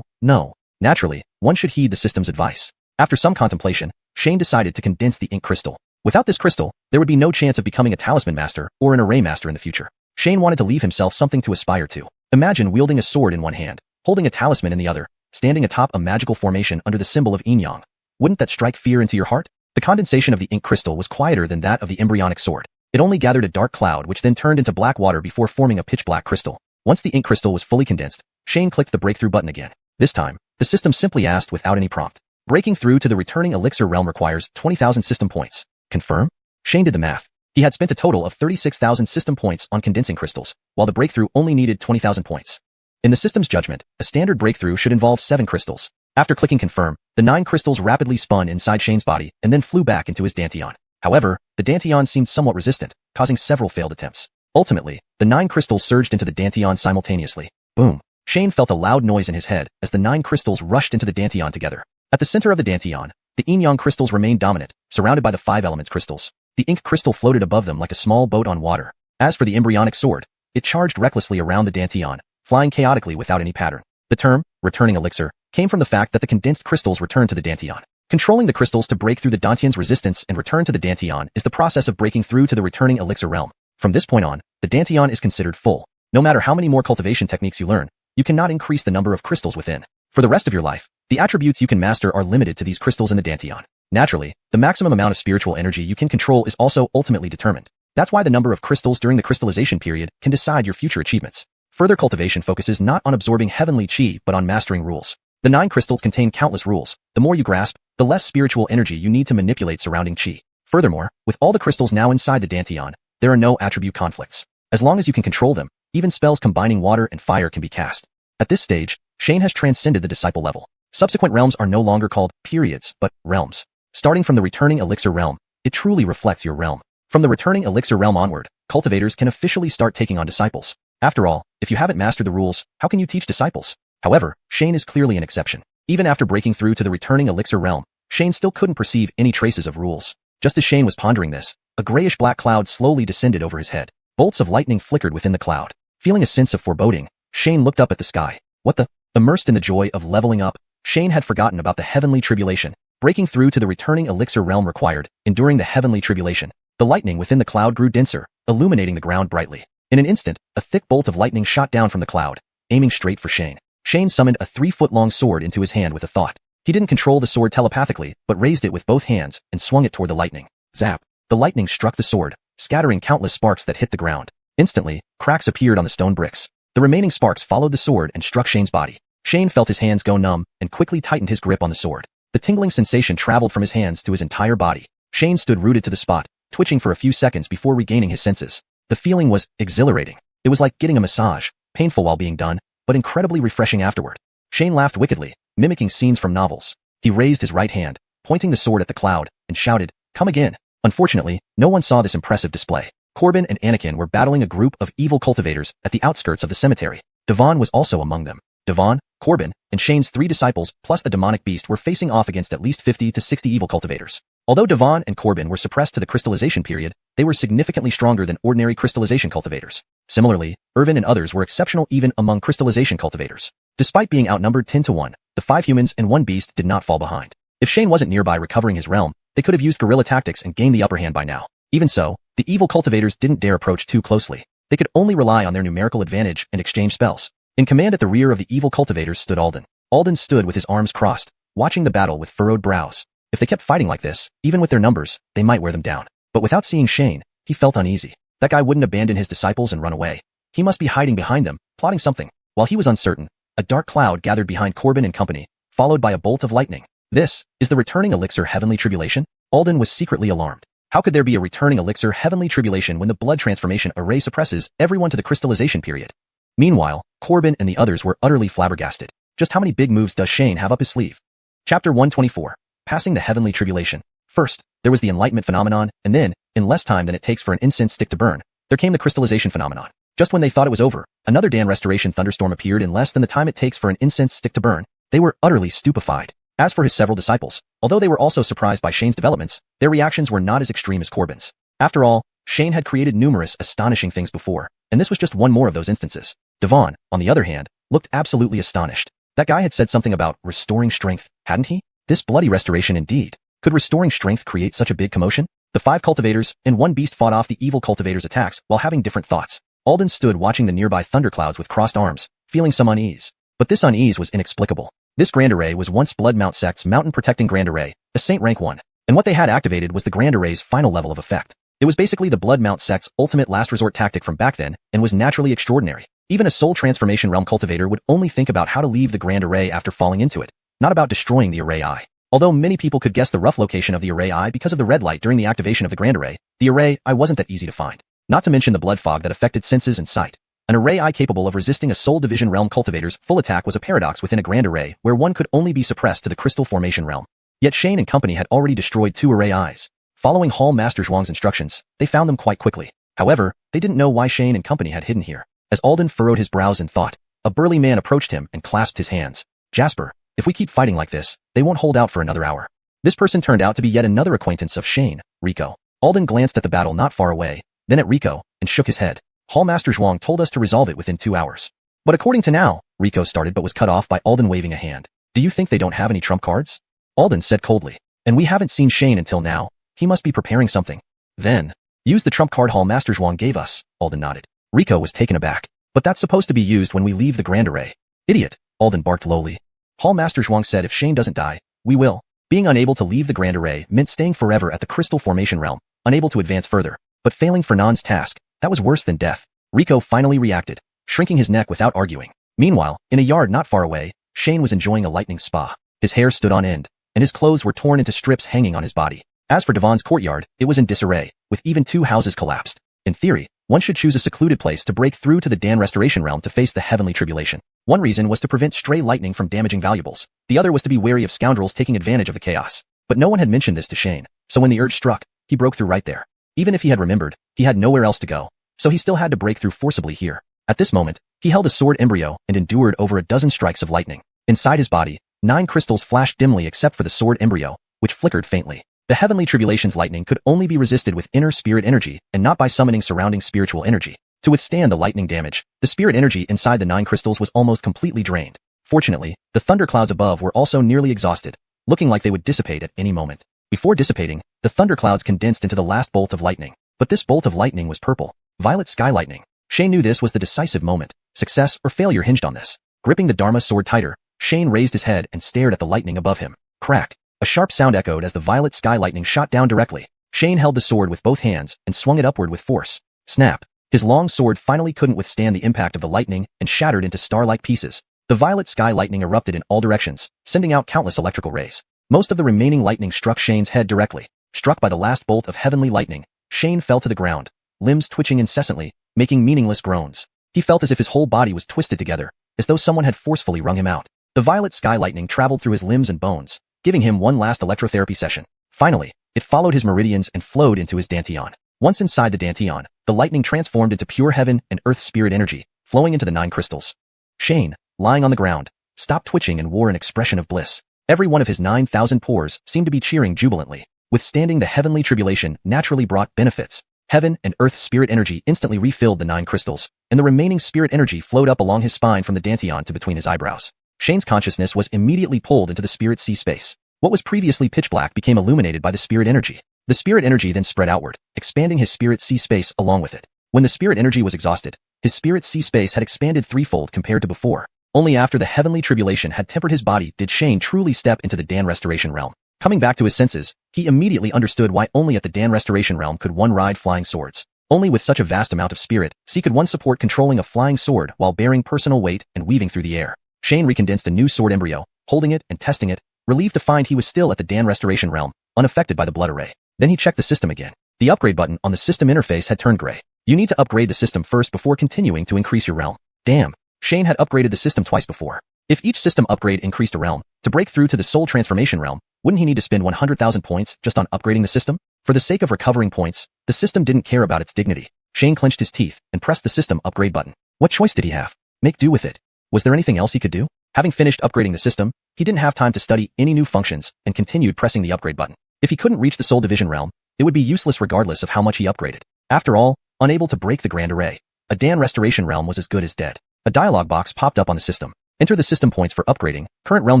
Naturally, one should heed the system's advice. After some contemplation, Shane decided to condense the ink crystal. Without this crystal, there would be no chance of becoming a talisman master or an array master in the future. Shane wanted to leave himself something to aspire to. Imagine wielding a sword in one hand, holding a talisman in the other, standing atop a magical formation under the symbol of yin-yang. Wouldn't that strike fear into your heart? The condensation of the ink crystal was quieter than that of the embryonic sword. It only gathered a dark cloud which then turned into black water before forming a pitch-black crystal. Once the ink crystal was fully condensed, Shane clicked the breakthrough button again. This time, the system simply asked without any prompt. Breaking through to the returning elixir realm requires 20,000 system points. Confirm? Shane did the math. He had spent a total of 36,000 system points on condensing crystals, while the breakthrough only needed 20,000 points. In the system's judgment, a standard breakthrough should involve 7 crystals. After clicking confirm, the 9 crystals rapidly spun inside Shane's body and then flew back into his dantian. However, the dantian seemed somewhat resistant, causing several failed attempts. Ultimately, the 9 crystals surged into the dantian simultaneously. Boom. Shane felt a loud noise in his head as the 9 crystals rushed into the dantian together. At the center of the dantian, the yin-yang crystals remained dominant, surrounded by the 5 elements crystals. The ink crystal floated above them like a small boat on water. As for the embryonic sword, it charged recklessly around the dantian, flying chaotically without any pattern. The term, returning elixir, came from the fact that the condensed crystals returned to the dantian. Controlling the crystals to break through the dantian's resistance and return to the dantian is the process of breaking through to the returning elixir realm. From this point on, the dantian is considered full. No matter how many more cultivation techniques you learn, you cannot increase the number of crystals within. For the rest of your life, the attributes you can master are limited to these crystals in the dantian. Naturally, the maximum amount of spiritual energy you can control is also ultimately determined. That's why the number of crystals during the crystallization period can decide your future achievements. Further cultivation focuses not on absorbing heavenly chi but on mastering rules. The 9 crystals contain countless rules. The more you grasp, the less spiritual energy you need to manipulate surrounding chi. Furthermore, with all the crystals now inside the dantian, there are no attribute conflicts. As long as you can control them, even spells combining water and fire can be cast. At this stage, Shane has transcended the disciple level. Subsequent realms are no longer called periods, but realms. Starting from the returning elixir realm, it truly reflects your realm. From the returning elixir realm onward, cultivators can officially start taking on disciples. After all, if you haven't mastered the rules, how can you teach disciples? However, Shane is clearly an exception. Even after breaking through to the returning elixir realm, Shane still couldn't perceive any traces of rules. Just as Shane was pondering this, a grayish-black cloud slowly descended over his head. Bolts of lightning flickered within the cloud. Feeling a sense of foreboding, Shane looked up at the sky. What the? Immersed in the joy of leveling up, Shane had forgotten about the heavenly tribulation. Breaking through to the returning elixir realm required, enduring the heavenly tribulation. The lightning within the cloud grew denser, illuminating the ground brightly. In an instant, a thick bolt of lightning shot down from the cloud, aiming straight for Shane. Shane summoned a 3-foot-long sword into his hand with a thought. He didn't control the sword telepathically, but raised it with both hands and swung it toward the lightning. Zap! The lightning struck the sword, scattering countless sparks that hit the ground. Instantly, cracks appeared on the stone bricks. The remaining sparks followed the sword and struck Shane's body. Shane felt his hands go numb and quickly tightened his grip on the sword. The tingling sensation traveled from his hands to his entire body. Shane stood rooted to the spot, twitching for a few seconds before regaining his senses. The feeling was exhilarating. It was like getting a massage, painful while being done, but incredibly refreshing afterward. Shane laughed wickedly, mimicking scenes from novels. He raised his right hand, pointing the sword at the cloud, and shouted, "Come again." Unfortunately, no one saw this impressive display. Corbin and Anakin were battling a group of evil cultivators at the outskirts of the cemetery. Devon was also among them. Devon, Corbin, and Shane's 3 disciples plus a demonic beast were facing off against at least 50 to 60 evil cultivators. Although Devon and Corbin were suppressed to the crystallization period, they were significantly stronger than ordinary crystallization cultivators. Similarly, Irvin and others were exceptional even among crystallization cultivators. Despite being outnumbered 10 to 1, the 5 humans and 1 beast did not fall behind. If Shane wasn't nearby recovering his realm, they could have used guerrilla tactics and gained the upper hand by now. Even so, the evil cultivators didn't dare approach too closely. They could only rely on their numerical advantage and exchange spells. In command at the rear of the evil cultivators stood Alden. Alden stood with his arms crossed, watching the battle with furrowed brows. If they kept fighting like this, even with their numbers, they might wear them down. But without seeing Shane, he felt uneasy. That guy wouldn't abandon his disciples and run away. He must be hiding behind them, plotting something. While he was uncertain, a dark cloud gathered behind Corbin and company, followed by a bolt of lightning. This is the returning elixir Heavenly Tribulation? Alden was secretly alarmed. How could there be a returning elixir Heavenly Tribulation when the blood transformation array suppresses everyone to the crystallization period? Meanwhile, Corbin and the others were utterly flabbergasted. Just how many big moves does Shane have up his sleeve? Chapter 124. Passing the Heavenly Tribulation. First, there was the enlightenment phenomenon, and then, in less time than it takes for an incense stick to burn, there came the crystallization phenomenon. Just when they thought it was over, another Dan restoration thunderstorm appeared in less than the time it takes for an incense stick to burn. They were utterly stupefied. As for his several disciples, although they were also surprised by Shane's developments, their reactions were not as extreme as Corbin's. After all, Shane had created numerous astonishing things before, and this was just one more of those instances. Devon, on the other hand, looked absolutely astonished. That guy had said something about restoring strength, hadn't he? This bloody restoration indeed. Could restoring strength create such a big commotion? The 5 cultivators and 1 beast fought off the evil cultivators' attacks while having different thoughts. Alden stood watching the nearby thunderclouds with crossed arms, feeling some unease. But this unease was inexplicable. This Grand Array was once Blood Mount Sect's mountain-protecting Grand Array, a Saint Rank 1, and what they had activated was the Grand Array's final level of effect. It was basically the Blood Mount Sect's ultimate last resort tactic from back then, and was naturally extraordinary. Even a Soul Transformation Realm cultivator would only think about how to leave the Grand Array after falling into it, not about destroying the Array Eye. Although many people could guess the rough location of the Array Eye because of the red light during the activation of the Grand Array, the Array Eye wasn't that easy to find. Not to mention the blood fog that affected senses and sight. An Array Eye capable of resisting a Soul Division Realm cultivator's full attack was a paradox within a Grand Array where one could only be suppressed to the Crystal Formation Realm. Yet Shane and company had already destroyed 2 Array Eyes. Following Hall Master Zhuang's instructions, they found them quite quickly. However, they didn't know why Shane and company had hidden here. As Alden furrowed his brows in thought, a burly man approached him and clasped his hands. Jasper, if we keep fighting like this, they won't hold out for another hour. This person turned out to be yet another acquaintance of Shane, Rico. Alden glanced at the battle not far away, then at Rico, and shook his head. Hall Master Zhuang told us to resolve it within 2 hours. But according to now, Rico started but was cut off by Alden waving a hand. Do you think they don't have any trump cards? Alden said coldly. And we haven't seen Shane until now. He must be preparing something. Then, use the trump card Hall Master Zhuang gave us, Alden nodded. Rico was taken aback. But that's supposed to be used when we leave the Grand Array. Idiot, Alden barked lowly. Hall Master Zhuang said if Shane doesn't die, we will. Being unable to leave the Grand Array meant staying forever at the Crystal Formation Realm, unable to advance further. But failing Fernand's task, that was worse than death. Rico finally reacted, shrinking his neck without arguing. Meanwhile, in a yard not far away, Shane was enjoying a lightning spa. His hair stood on end, and his clothes were torn into strips hanging on his body. As for Devon's courtyard, it was in disarray, with even 2 houses collapsed. In theory, one should choose a secluded place to break through to the Dan Restoration Realm to face the Heavenly Tribulation. One reason was to prevent stray lightning from damaging valuables. The other was to be wary of scoundrels taking advantage of the chaos. But no one had mentioned this to Shane, so when the urge struck, he broke through right there. Even if he had remembered, he had nowhere else to go, so he still had to break through forcibly here. At this moment, he held a sword embryo and endured over a dozen strikes of lightning. Inside his body, 9 crystals flashed dimly except for the sword embryo, which flickered faintly. The Heavenly Tribulation's lightning could only be resisted with inner spirit energy and not by summoning surrounding spiritual energy. To withstand the lightning damage, the spirit energy inside the 9 crystals was almost completely drained. Fortunately, the thunderclouds above were also nearly exhausted, looking like they would dissipate at any moment. Before dissipating, the thunderclouds condensed into the last bolt of lightning. But this bolt of lightning was purple, violet sky lightning. Shane knew this was the decisive moment. Success or failure hinged on this. Gripping the Dharma sword tighter, Shane raised his head and stared at the lightning above him. Crack. A sharp sound echoed as the violet sky lightning shot down directly. Shane held the sword with both hands and swung it upward with force. Snap. His long sword finally couldn't withstand the impact of the lightning and shattered into star-like pieces. The violet sky lightning erupted in all directions, sending out countless electrical rays. Most of the remaining lightning struck Shane's head directly. Struck by the last bolt of heavenly lightning, Shane fell to the ground, limbs twitching incessantly, making meaningless groans. He felt as if his whole body was twisted together, as though someone had forcefully wrung him out. The violet sky lightning traveled through his limbs and bones, giving him one last electrotherapy session. Finally, it followed his meridians and flowed into his dantian. Once inside the dantian, the lightning transformed into pure heaven and earth spirit energy, flowing into the 9 crystals. Shane, lying on the ground, stopped twitching and wore an expression of bliss. Every one of his 9,000 pores seemed to be cheering jubilantly. Withstanding the Heavenly Tribulation naturally brought benefits. Heaven and earth spirit energy instantly refilled the 9 crystals, and the remaining spirit energy flowed up along his spine from the dantian to between his eyebrows. Shane's consciousness was immediately pulled into the spirit sea space. What was previously pitch black became illuminated by the spirit energy. The spirit energy then spread outward, expanding his spirit sea space along with it. When the spirit energy was exhausted, his spirit sea space had expanded threefold compared to before. Only after the Heavenly Tribulation had tempered his body did Shane truly step into the Dan Restoration Realm. Coming back to his senses, he immediately understood why only at the Dan Restoration Realm could one ride flying swords. Only with such a vast amount of spirit, could one support controlling a flying sword while bearing personal weight and weaving through the air. Shane recondensed a new sword embryo, holding it and testing it, relieved to find he was still at the Dan Restoration Realm, unaffected by the blood array. Then he checked the system again. The upgrade button on the system interface had turned gray. You need to upgrade the system first before continuing to increase your realm. Damn, Shane had upgraded the system twice before. If each system upgrade increased a realm, to break through to the soul transformation realm, wouldn't he need to spend 100,000 points just on upgrading the system? For the sake of recovering points, the system didn't care about its dignity. Shane clenched his teeth and pressed the system upgrade button. What choice did he have? Make do with it. Was there anything else he could do? Having finished upgrading the system, he didn't have time to study any new functions and continued pressing the upgrade button. If he couldn't reach the soul division realm, it would be useless regardless of how much he upgraded. After all, unable to break the grand array, a Dan Restoration realm was as good as dead. A dialog box popped up on the system. Enter the system points for upgrading, current realm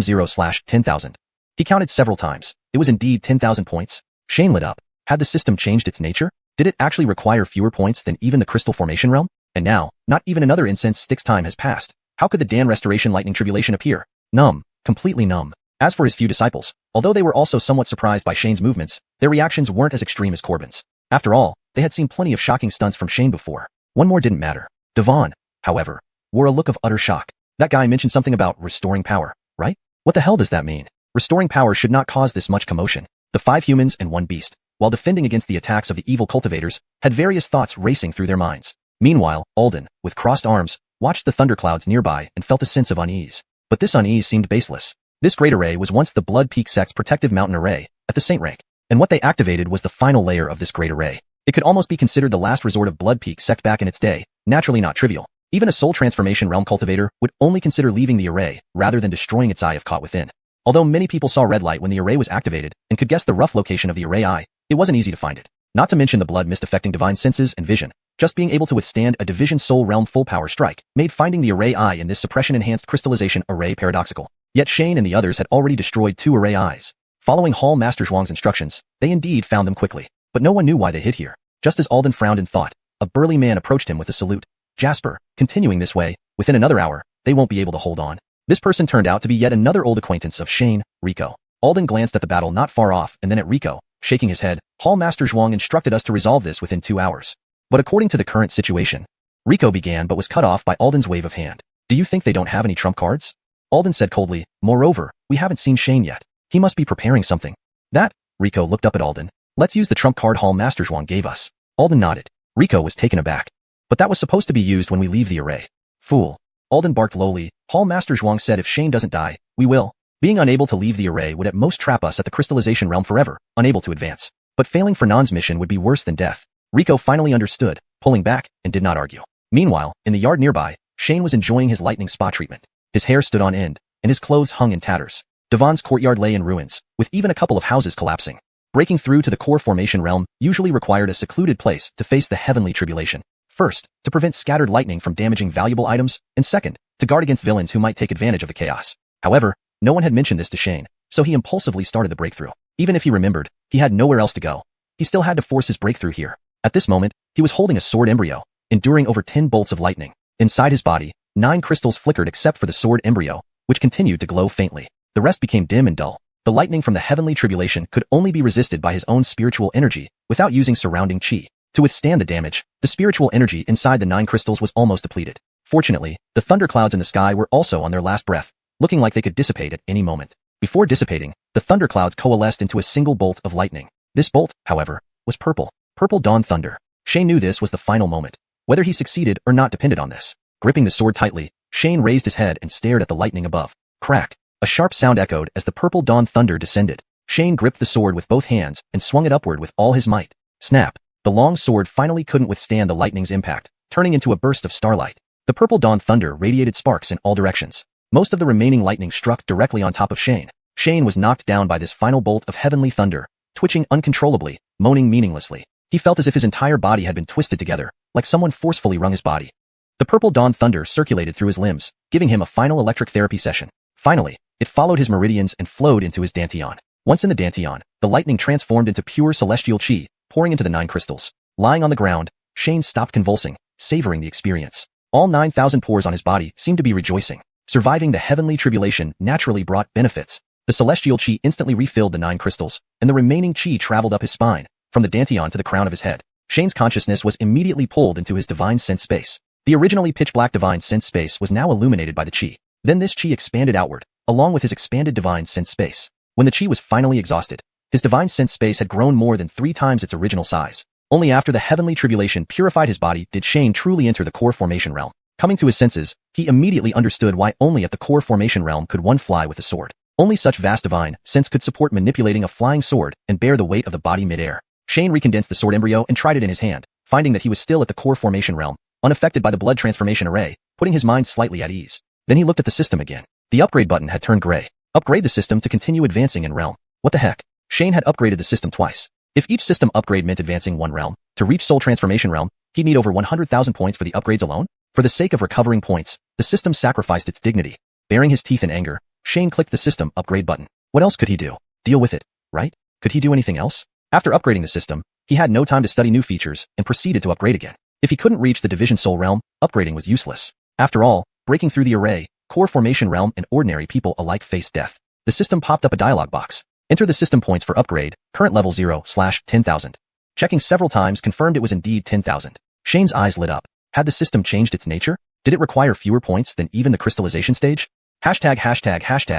0/10,000. He counted several times. It was indeed 10,000 points. Shane lit up. Had the system changed its nature? Did it actually require fewer points than even the crystal formation realm? And now, not even another incense stick's time has passed. How could the Dan Restoration lightning tribulation appear? Numb. Completely numb. As for his few disciples, although they were also somewhat surprised by Shane's movements, their reactions weren't as extreme as Corbin's. After all, they had seen plenty of shocking stunts from Shane before. One more didn't matter. Devon, however, wore a look of utter shock. That guy mentioned something about restoring power, right? What the hell does that mean? Restoring power should not cause this much commotion. The 5 humans and 1 beast, while defending against the attacks of the evil cultivators, had various thoughts racing through their minds. Meanwhile, Alden, with crossed arms, watched the thunderclouds nearby and felt a sense of unease. But this unease seemed baseless. This great array was once the Blood Peak sect's protective mountain array, at the Saint rank, and what they activated was the final layer of this great array. It could almost be considered the last resort of Blood Peak sect back in its day, naturally not trivial. Even a soul transformation realm cultivator would only consider leaving the array rather than destroying its eye if caught within. Although many people saw red light when the array was activated and could guess the rough location of the array eye, it wasn't easy to find it. Not to mention the blood mist affecting divine senses and vision. Just being able to withstand a division soul realm full power strike made finding the array eye in this suppression enhanced crystallization array paradoxical. Yet Shane and the others had already destroyed 2 array eyes. Following Hall Master Zhuang's instructions, they indeed found them quickly. But no one knew why they hid here. Just as Alden frowned in thought, a burly man approached him with a salute. Jasper, continuing this way, within another hour, they won't be able to hold on. This person turned out to be yet another old acquaintance of Shane, Rico. Alden glanced at the battle not far off and then at Rico, shaking his head. Hall Master Zhuang instructed us to resolve this within 2 hours. But according to the current situation, Rico began but was cut off by Alden's wave of hand. Do you think they don't have any trump cards? Alden said coldly, moreover, we haven't seen Shane yet. He must be preparing something. That, Rico looked up at Alden. Let's use the trump card Hall Master Zhuang gave us. Alden nodded. Rico was taken aback. But that was supposed to be used when we leave the array. Fool. Alden barked lowly. Hall Master Zhuang said if Shane doesn't die, we will. Being unable to leave the array would at most trap us at the crystallization realm forever, unable to advance. But failing Fernand's mission would be worse than death. Rico finally understood, pulling back, and did not argue. Meanwhile, in the yard nearby, Shane was enjoying his lightning spa treatment. His hair stood on end, and his clothes hung in tatters. Devon's courtyard lay in ruins, with even a couple of houses collapsing. Breaking through to the core formation realm usually required a secluded place to face the heavenly tribulation. First, to prevent scattered lightning from damaging valuable items, and second, to guard against villains who might take advantage of the chaos. However, no one had mentioned this to Shane, so he impulsively started the breakthrough. Even if he remembered, he had nowhere else to go. He still had to force his breakthrough here. At this moment, he was holding a sword embryo, enduring over 10 bolts of lightning. Inside his body, 9 crystals flickered except for the sword embryo, which continued to glow faintly. The rest became dim and dull. The lightning from the heavenly tribulation could only be resisted by his own spiritual energy, without using surrounding chi. To withstand the damage, the spiritual energy inside the 9 crystals was almost depleted. Fortunately, the thunderclouds in the sky were also on their last breath, looking like they could dissipate at any moment. Before dissipating, the thunderclouds coalesced into a single bolt of lightning. This bolt, however, was purple. Purple dawn thunder. Shane knew this was the final moment. Whether he succeeded or not depended on this. Gripping the sword tightly, Shane raised his head and stared at the lightning above. Crack. A sharp sound echoed as the purple dawn thunder descended. Shane gripped the sword with both hands and swung it upward with all his might. Snap. The long sword finally couldn't withstand the lightning's impact, turning into a burst of starlight. The purple dawn thunder radiated sparks in all directions. Most of the remaining lightning struck directly on top of Shane. Shane was knocked down by this final bolt of heavenly thunder, twitching uncontrollably, moaning meaninglessly. He felt as if his entire body had been twisted together, like someone forcefully wrung his body. The purple dawn thunder circulated through his limbs, giving him a final electric therapy session. Finally, it followed his meridians and flowed into his dantian. Once in the dantian, the lightning transformed into pure celestial chi, pouring into the 9 crystals. Lying on the ground, Shane stopped convulsing, savoring the experience. All 9,000 pores on his body seemed to be rejoicing. Surviving the heavenly tribulation naturally brought benefits. The celestial chi instantly refilled the 9 crystals, and the remaining chi traveled up his spine, from the dantian to the crown of his head. Shane's consciousness was immediately pulled into his divine sense space. The originally pitch-black divine sense space was now illuminated by the chi. Then this chi expanded outward, along with his expanded divine sense space. When the chi was finally exhausted, his divine sense space had grown more than 3 times its original size. Only after the heavenly tribulation purified his body did Shane truly enter the core formation realm. Coming to his senses, he immediately understood why only at the core formation realm could one fly with a sword. Only such vast divine sense could support manipulating a flying sword and bear the weight of the body mid-air. Shane recondensed the sword embryo and tried it in his hand, finding that he was still at the core formation realm, unaffected by the blood transformation array, putting his mind slightly at ease. Then he looked at the system again. The upgrade button had turned gray. Upgrade the system to continue advancing in realm. What the heck? Shane had upgraded the system twice. If each system upgrade meant advancing 1 realm, to reach soul transformation realm, he'd need over 100,000 points for the upgrades alone? For the sake of recovering points, the system sacrificed its dignity. Baring his teeth in anger, Shane clicked the system upgrade button. What else could he do? Deal with it, right? Could he do anything else? After upgrading the system, he had no time to study new features and proceeded to upgrade again. If he couldn't reach the division soul realm, upgrading was useless. After all, breaking through the array, core formation realm and ordinary people alike face death. The system popped up a dialog box. Enter the system points for upgrade, current level 0/10,000. Checking several times confirmed it was indeed 10,000. Shane's eyes lit up. Had the system changed its nature? Did it require fewer points than even the crystallization stage? Hashtag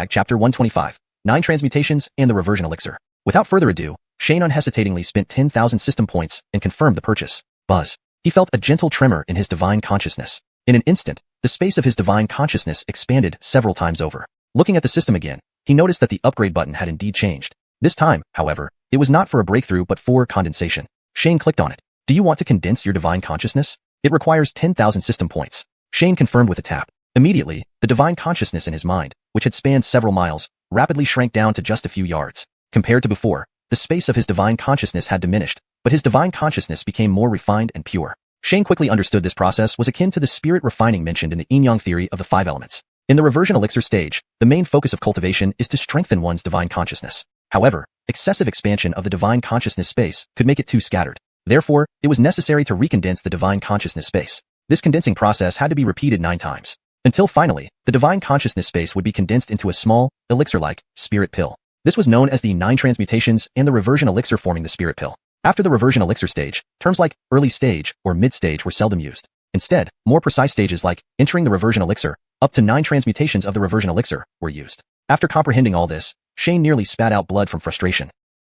chapter 125, 9 transmutations and the reversion elixir. Without further ado, Shane unhesitatingly spent 10,000 system points and confirmed the purchase. Buzz. He felt a gentle tremor in his divine consciousness. In an instant, the space of his divine consciousness expanded several times over. Looking at the system again, he noticed that the upgrade button had indeed changed. This time, however, it was not for a breakthrough but for condensation. Shane clicked on it. Do you want to condense your divine consciousness? It requires 10,000 system points. Shane confirmed with a tap. Immediately, the divine consciousness in his mind, which had spanned several miles, rapidly shrank down to just a few yards. Compared to before, the space of his divine consciousness had diminished, but his divine consciousness became more refined and pure. Shane quickly understood this process was akin to the spirit refining mentioned in the yin-yang theory of the 5 elements. In the reversion elixir stage, the main focus of cultivation is to strengthen one's divine consciousness. However, excessive expansion of the divine consciousness space could make it too scattered. Therefore, it was necessary to recondense the divine consciousness space. This condensing process had to be repeated 9 times, until finally, the divine consciousness space would be condensed into a small, elixir-like, spirit pill. This was known as the 9 transmutations and the reversion elixir forming the spirit pill. After the reversion elixir stage, terms like early stage or mid-stage were seldom used. Instead, more precise stages like entering the reversion elixir, up to 9 transmutations of the reversion elixir, were used. After comprehending all this, Shane nearly spat out blood from frustration.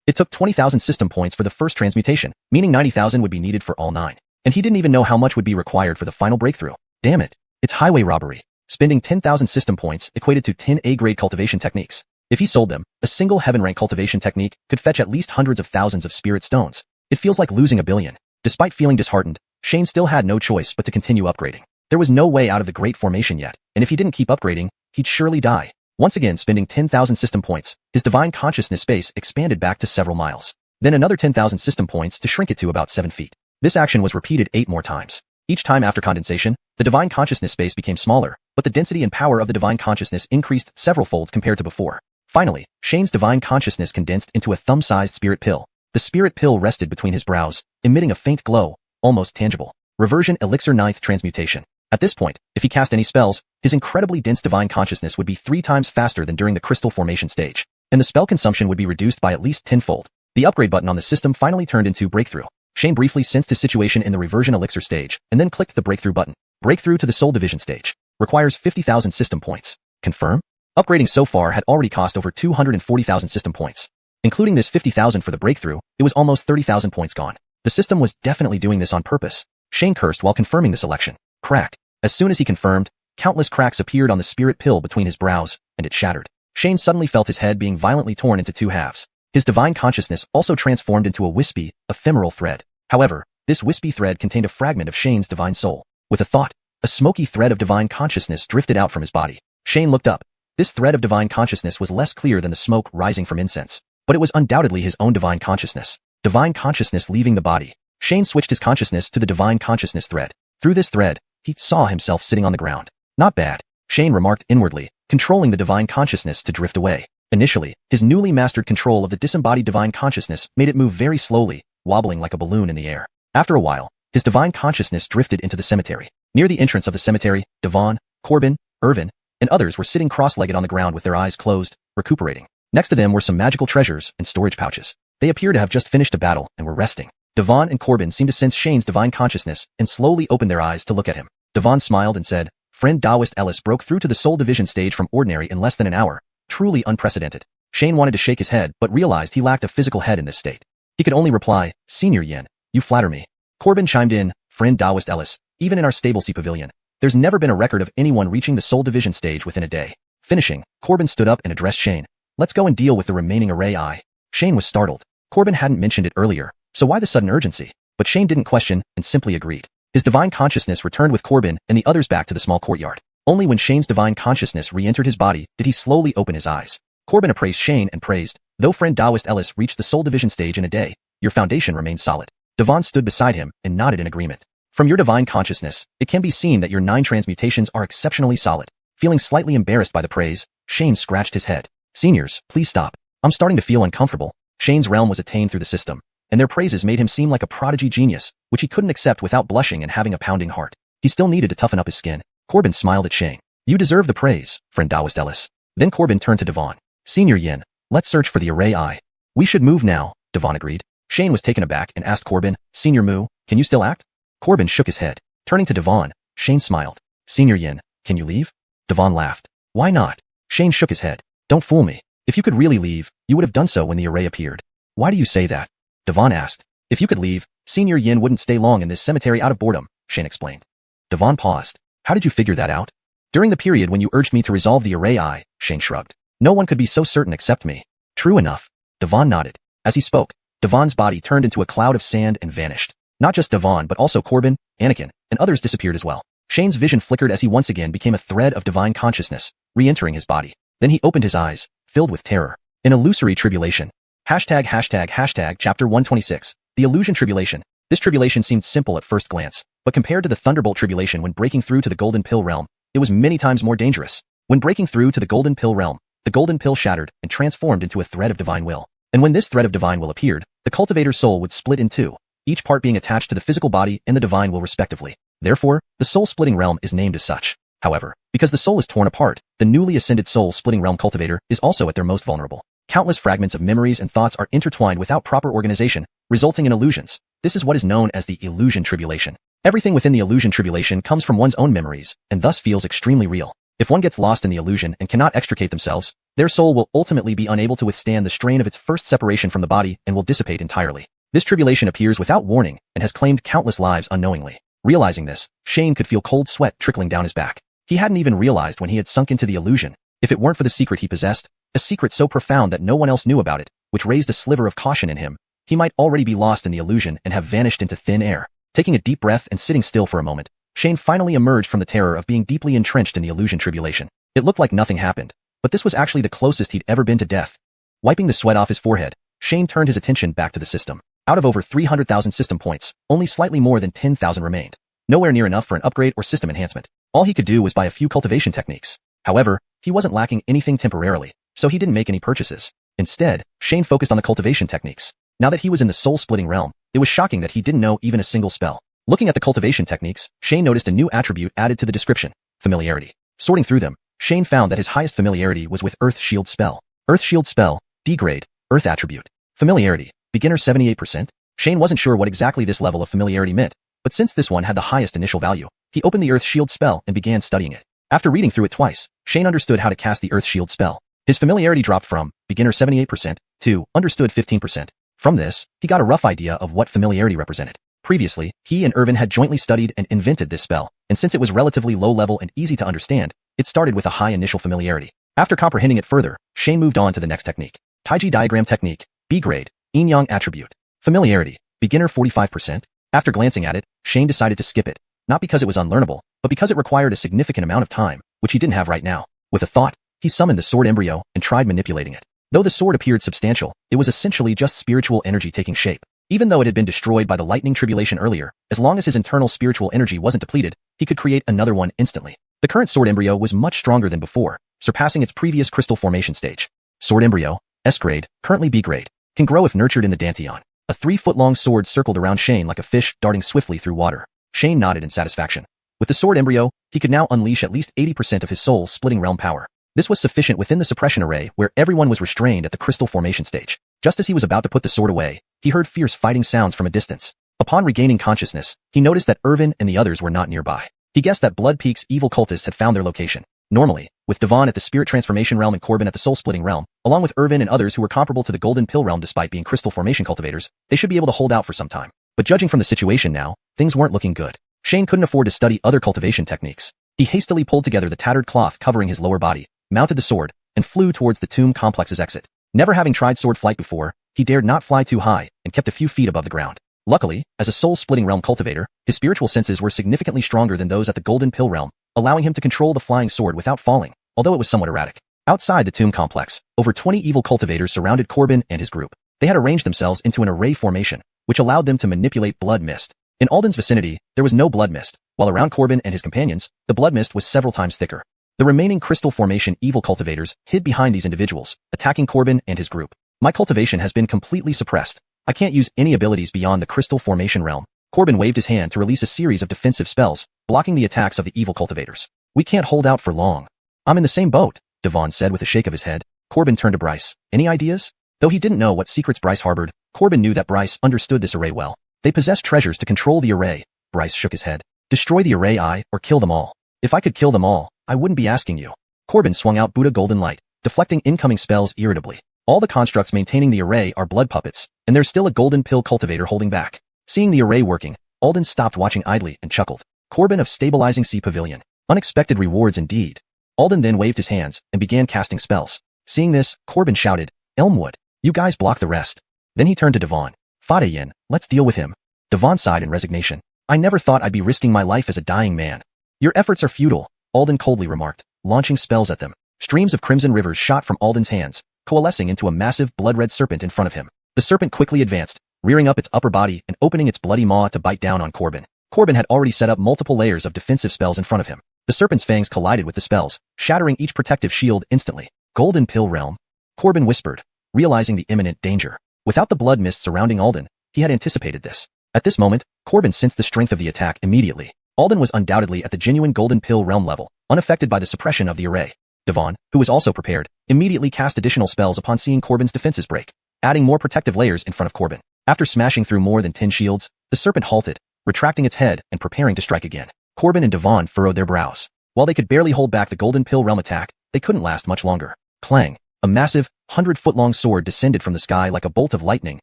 It took 20,000 system points for the first transmutation, meaning 90,000 would be needed for all 9. And he didn't even know how much would be required for the final breakthrough. Damn it. It's highway robbery. Spending 10,000 system points equated to 10 A-grade cultivation techniques. If he sold them, a single heaven-rank cultivation technique could fetch at least hundreds of thousands of spirit stones. It feels like losing $1 billion. Despite feeling disheartened, Shane still had no choice but to continue upgrading. There was no way out of the great formation yet, and if he didn't keep upgrading, he'd surely die. Once again spending 10,000 system points, his divine consciousness space expanded back to several miles. Then another 10,000 system points to shrink it to about 7 feet. This action was repeated 8 more times. Each time after condensation, the divine consciousness space became smaller, but the density and power of the divine consciousness increased several folds compared to before. Finally, Shane's divine consciousness condensed into a thumb-sized spirit pill. The spirit pill rested between his brows, emitting a faint glow, almost tangible. Reversion elixir 9th transmutation. At this point, if he cast any spells, his incredibly dense divine consciousness would be 3 times faster than during the crystal formation stage, and the spell consumption would be reduced by at least 10-fold. The upgrade button on the system finally turned into breakthrough. Shane briefly sensed his situation in the reversion elixir stage, and then clicked the breakthrough button. Breakthrough to the soul division stage. Requires 50,000 system points. Confirm? Upgrading so far had already cost over 240,000 system points. Including this 50,000 for the breakthrough, it was almost 30,000 points gone. The system was definitely doing this on purpose. Shane cursed while confirming the selection. Crack. As soon as he confirmed, countless cracks appeared on the spirit pill between his brows, and it shattered. Shane suddenly felt his head being violently torn into 2 halves. His divine consciousness also transformed into a wispy, ephemeral thread. However, this wispy thread contained a fragment of Shane's divine soul. With a thought, a smoky thread of divine consciousness drifted out from his body. Shane looked up. This thread of divine consciousness was less clear than the smoke rising from incense, but it was undoubtedly his own divine consciousness. Divine consciousness leaving the body. Shane switched his consciousness to the divine consciousness thread. Through this thread, he saw himself sitting on the ground. Not bad, Shane remarked inwardly, controlling the divine consciousness to drift away. Initially, his newly mastered control of the disembodied divine consciousness made it move very slowly, wobbling like a balloon in the air. After a while, his divine consciousness drifted into the cemetery. Near the entrance of the cemetery, Devon, Corbin, Irvin, and others were sitting cross-legged on the ground with their eyes closed, recuperating. Next to them were some magical treasures and storage pouches. They appear to have just finished a battle and were resting. Devon and Corbin seemed to sense Shane's divine consciousness and slowly opened their eyes to look at him. Devon smiled and said, "Friend Taoist Ellis broke through to the soul division stage from ordinary in less than an hour. Truly unprecedented." Shane wanted to shake his head but realized he lacked a physical head in this state. He could only reply, "Senior Yin, you flatter me." Corbin chimed in, "Friend Taoist Ellis, even in our stable sea pavilion, there's never been a record of anyone reaching the soul division stage within a day." Finishing, Corbin stood up and addressed Shane. "Let's go and deal with the remaining array I." Shane was startled. Corbin hadn't mentioned it earlier, so why the sudden urgency? But Shane didn't question and simply agreed. His divine consciousness returned with Corbin and the others back to the small courtyard. Only when Shane's divine consciousness re-entered his body did he slowly open his eyes. Corbin appraised Shane and praised, "Though friend Taoist Ellis reached the soul division stage in a day, your foundation remains solid." Devon stood beside him and nodded in agreement. "From your divine consciousness, it can be seen that your 9 transmutations are exceptionally solid." Feeling slightly embarrassed by the praise, Shane scratched his head. "Seniors, please stop. I'm starting to feel uncomfortable." Shane's realm was attained through the system, and their praises made him seem like a prodigy genius, which he couldn't accept without blushing and having a pounding heart. He still needed to toughen up his skin. Corbin smiled at Shane. "You deserve the praise, friend Taoist Ellis." Then Corbin turned to Devon. "Senior Yin, let's search for the array I." "We should move now," Devon agreed. Shane was taken aback and asked Corbin, "Senior Mu, can you still act?" Corbin shook his head. Turning to Devon, Shane smiled. "Senior Yin, can you leave?" Devon laughed. "Why not?" Shane shook his head. "Don't fool me. If you could really leave, you would have done so when the array appeared." "Why do you say that?" Devon asked. "If you could leave, Senior Yin wouldn't stay long in this cemetery out of boredom," Shane explained. Devon paused. "How did you figure that out?" "During the period when you urged me to resolve the array I," Shane shrugged. "No one could be so certain except me." "True enough." Devon nodded. As he spoke, Devon's body turned into a cloud of sand and vanished. Not just Devon but also Corbin, Anakin, and others disappeared as well. Shane's vision flickered as he once again became a thread of divine consciousness, re-entering his body. Then he opened his eyes, filled with terror. An illusory tribulation. Hashtag chapter 126. The illusion tribulation. This tribulation seemed simple at first glance, but compared to the thunderbolt tribulation when breaking through to the golden pill realm, it was many times more dangerous. When breaking through to the golden pill realm, the golden pill shattered and transformed into a thread of divine will. And when this thread of divine will appeared, the cultivator's soul would split in two, each part being attached to the physical body and the divine will respectively. Therefore, the soul-splitting realm is named as such. However, because the soul is torn apart, the newly ascended soul-splitting realm cultivator is also at their most vulnerable. Countless fragments of memories and thoughts are intertwined without proper organization, resulting in illusions. This is what is known as the illusion tribulation. Everything within the illusion tribulation comes from one's own memories, and thus feels extremely real. If one gets lost in the illusion and cannot extricate themselves, their soul will ultimately be unable to withstand the strain of its first separation from the body and will dissipate entirely. This tribulation appears without warning and has claimed countless lives unknowingly. Realizing this, Shane could feel cold sweat trickling down his back. He hadn't even realized when he had sunk into the illusion. If it weren't for the secret he possessed, a secret so profound that no one else knew about it, which raised a sliver of caution in him, he might already be lost in the illusion and have vanished into thin air. Taking a deep breath and sitting still for a moment, Shane finally emerged from the terror of being deeply entrenched in the illusion tribulation. It looked like nothing happened, but this was actually the closest he'd ever been to death. Wiping the sweat off his forehead, Shane turned his attention back to the system. Out of over 300,000 system points, only slightly more than 10,000 remained. Nowhere near enough for an upgrade or system enhancement. All he could do was buy a few cultivation techniques. However, he wasn't lacking anything temporarily, so he didn't make any purchases. Instead, Shane focused on the cultivation techniques. Now that he was in the soul-splitting realm, it was shocking that he didn't know even a single spell. Looking at the cultivation techniques, Shane noticed a new attribute added to the description: familiarity. Sorting through them, Shane found that his highest familiarity was with Earth Shield spell. Earth Shield spell, D-grade, Earth attribute. Familiarity, beginner 78%. Shane wasn't sure what exactly this level of familiarity meant, but since this one had the highest initial value, he opened the Earth Shield spell and began studying it. After reading through it twice, Shane understood how to cast the Earth Shield spell. His familiarity dropped from beginner 78% to understood 15%. From this, he got a rough idea of what familiarity represented. Previously, he and Irvin had jointly studied and invented this spell, and since it was relatively low level and easy to understand, it started with a high initial familiarity. After comprehending it further, Shane moved on to the next technique. Taiji diagram technique, B-grade, Yin-yang attribute. Familiarity, beginner 45%. After glancing at it, Shane decided to skip it, not because it was unlearnable, but because it required a significant amount of time, which he didn't have right now. With a thought, he summoned the sword embryo and tried manipulating it. Though the sword appeared substantial, it was essentially just spiritual energy taking shape. Even though it had been destroyed by the lightning tribulation earlier, as long as his internal spiritual energy wasn't depleted, he could create another one instantly. The current sword embryo was much stronger than before, surpassing its previous crystal formation stage. Sword embryo, S-grade, currently B-grade, can grow if nurtured in the Danteon. A 3-foot-long sword circled around Shane like a fish darting swiftly through water. Shane nodded in satisfaction. With the sword embryo, he could now unleash at least 80% of his soul-splitting realm power. This was sufficient within the suppression array where everyone was restrained at the crystal formation stage. Just as he was about to put the sword away, he heard fierce fighting sounds from a distance. Upon regaining consciousness, he noticed that Irvin and the others were not nearby. He guessed that Blood Peak's evil cultists had found their location. Normally, with Devon at the Spirit Transformation Realm and Corbin at the Soul Splitting Realm, along with Irvin and others who were comparable to the Golden Pill Realm despite being Crystal Formation cultivators, they should be able to hold out for some time. But judging from the situation now, things weren't looking good. Shane couldn't afford to study other cultivation techniques. He hastily pulled together the tattered cloth covering his lower body, mounted the sword, and flew towards the tomb complex's exit. Never having tried sword flight before, he dared not fly too high and kept a few feet above the ground. Luckily, as a soul-splitting realm cultivator, his spiritual senses were significantly stronger than those at the Golden Pill Realm, allowing him to control the flying sword without falling, although it was somewhat erratic. Outside the tomb complex, over 20 evil cultivators surrounded Corbin and his group. They had arranged themselves into an array formation, which allowed them to manipulate blood mist. In Alden's vicinity, there was no blood mist, while around Corbin and his companions, the blood mist was several times thicker. The remaining crystal formation evil cultivators hid behind these individuals, attacking Corbin and his group. My cultivation has been completely suppressed. I can't use any abilities beyond the crystal formation realm. Corbin waved his hand to release a series of defensive spells, blocking the attacks of the evil cultivators. We can't hold out for long. I'm in the same boat, Devon said with a shake of his head. Corbin turned to Bryce. Any ideas? Though he didn't know what secrets Bryce harbored, Corbin knew that Bryce understood this array well. They possessed treasures to control the array. Bryce shook his head. Destroy the array or kill them all. If I could kill them all, I wouldn't be asking you. Corbin swung out Buddha Golden Light, deflecting incoming spells irritably. All the constructs maintaining the array are blood puppets, and there's still a golden pill cultivator holding back. Seeing the array working, Alden stopped watching idly and chuckled. Corbin of Stabilizing Sea Pavilion. Unexpected rewards indeed. Alden then waved his hands and began casting spells. Seeing this, Corbin shouted, Elmwood, you guys block the rest. Then he turned to Devon. Fadayin, let's deal with him. Devon sighed in resignation. I never thought I'd be risking my life as a dying man. Your efforts are futile, Alden coldly remarked, launching spells at them. Streams of crimson rivers shot from Alden's hands, coalescing into a massive blood-red serpent in front of him. The serpent quickly advanced, rearing up its upper body and opening its bloody maw to bite down on Corbin. Corbin had already set up multiple layers of defensive spells in front of him. The serpent's fangs collided with the spells, shattering each protective shield instantly. Golden Pill Realm? Corbin whispered, realizing the imminent danger. Without the blood mist surrounding Alden, he had anticipated this. At this moment, Corbin sensed the strength of the attack immediately. Alden was undoubtedly at the genuine Golden Pill Realm level, unaffected by the suppression of the array. Devon, who was also prepared, immediately cast additional spells upon seeing Corbin's defenses break, adding more protective layers in front of Corbin. After smashing through more than 10 shields, the serpent halted, retracting its head and preparing to strike again. Corbin and Devon furrowed their brows. While they could barely hold back the Golden Pill Realm attack, they couldn't last much longer. Clang! A massive, 100-foot-long sword descended from the sky like a bolt of lightning,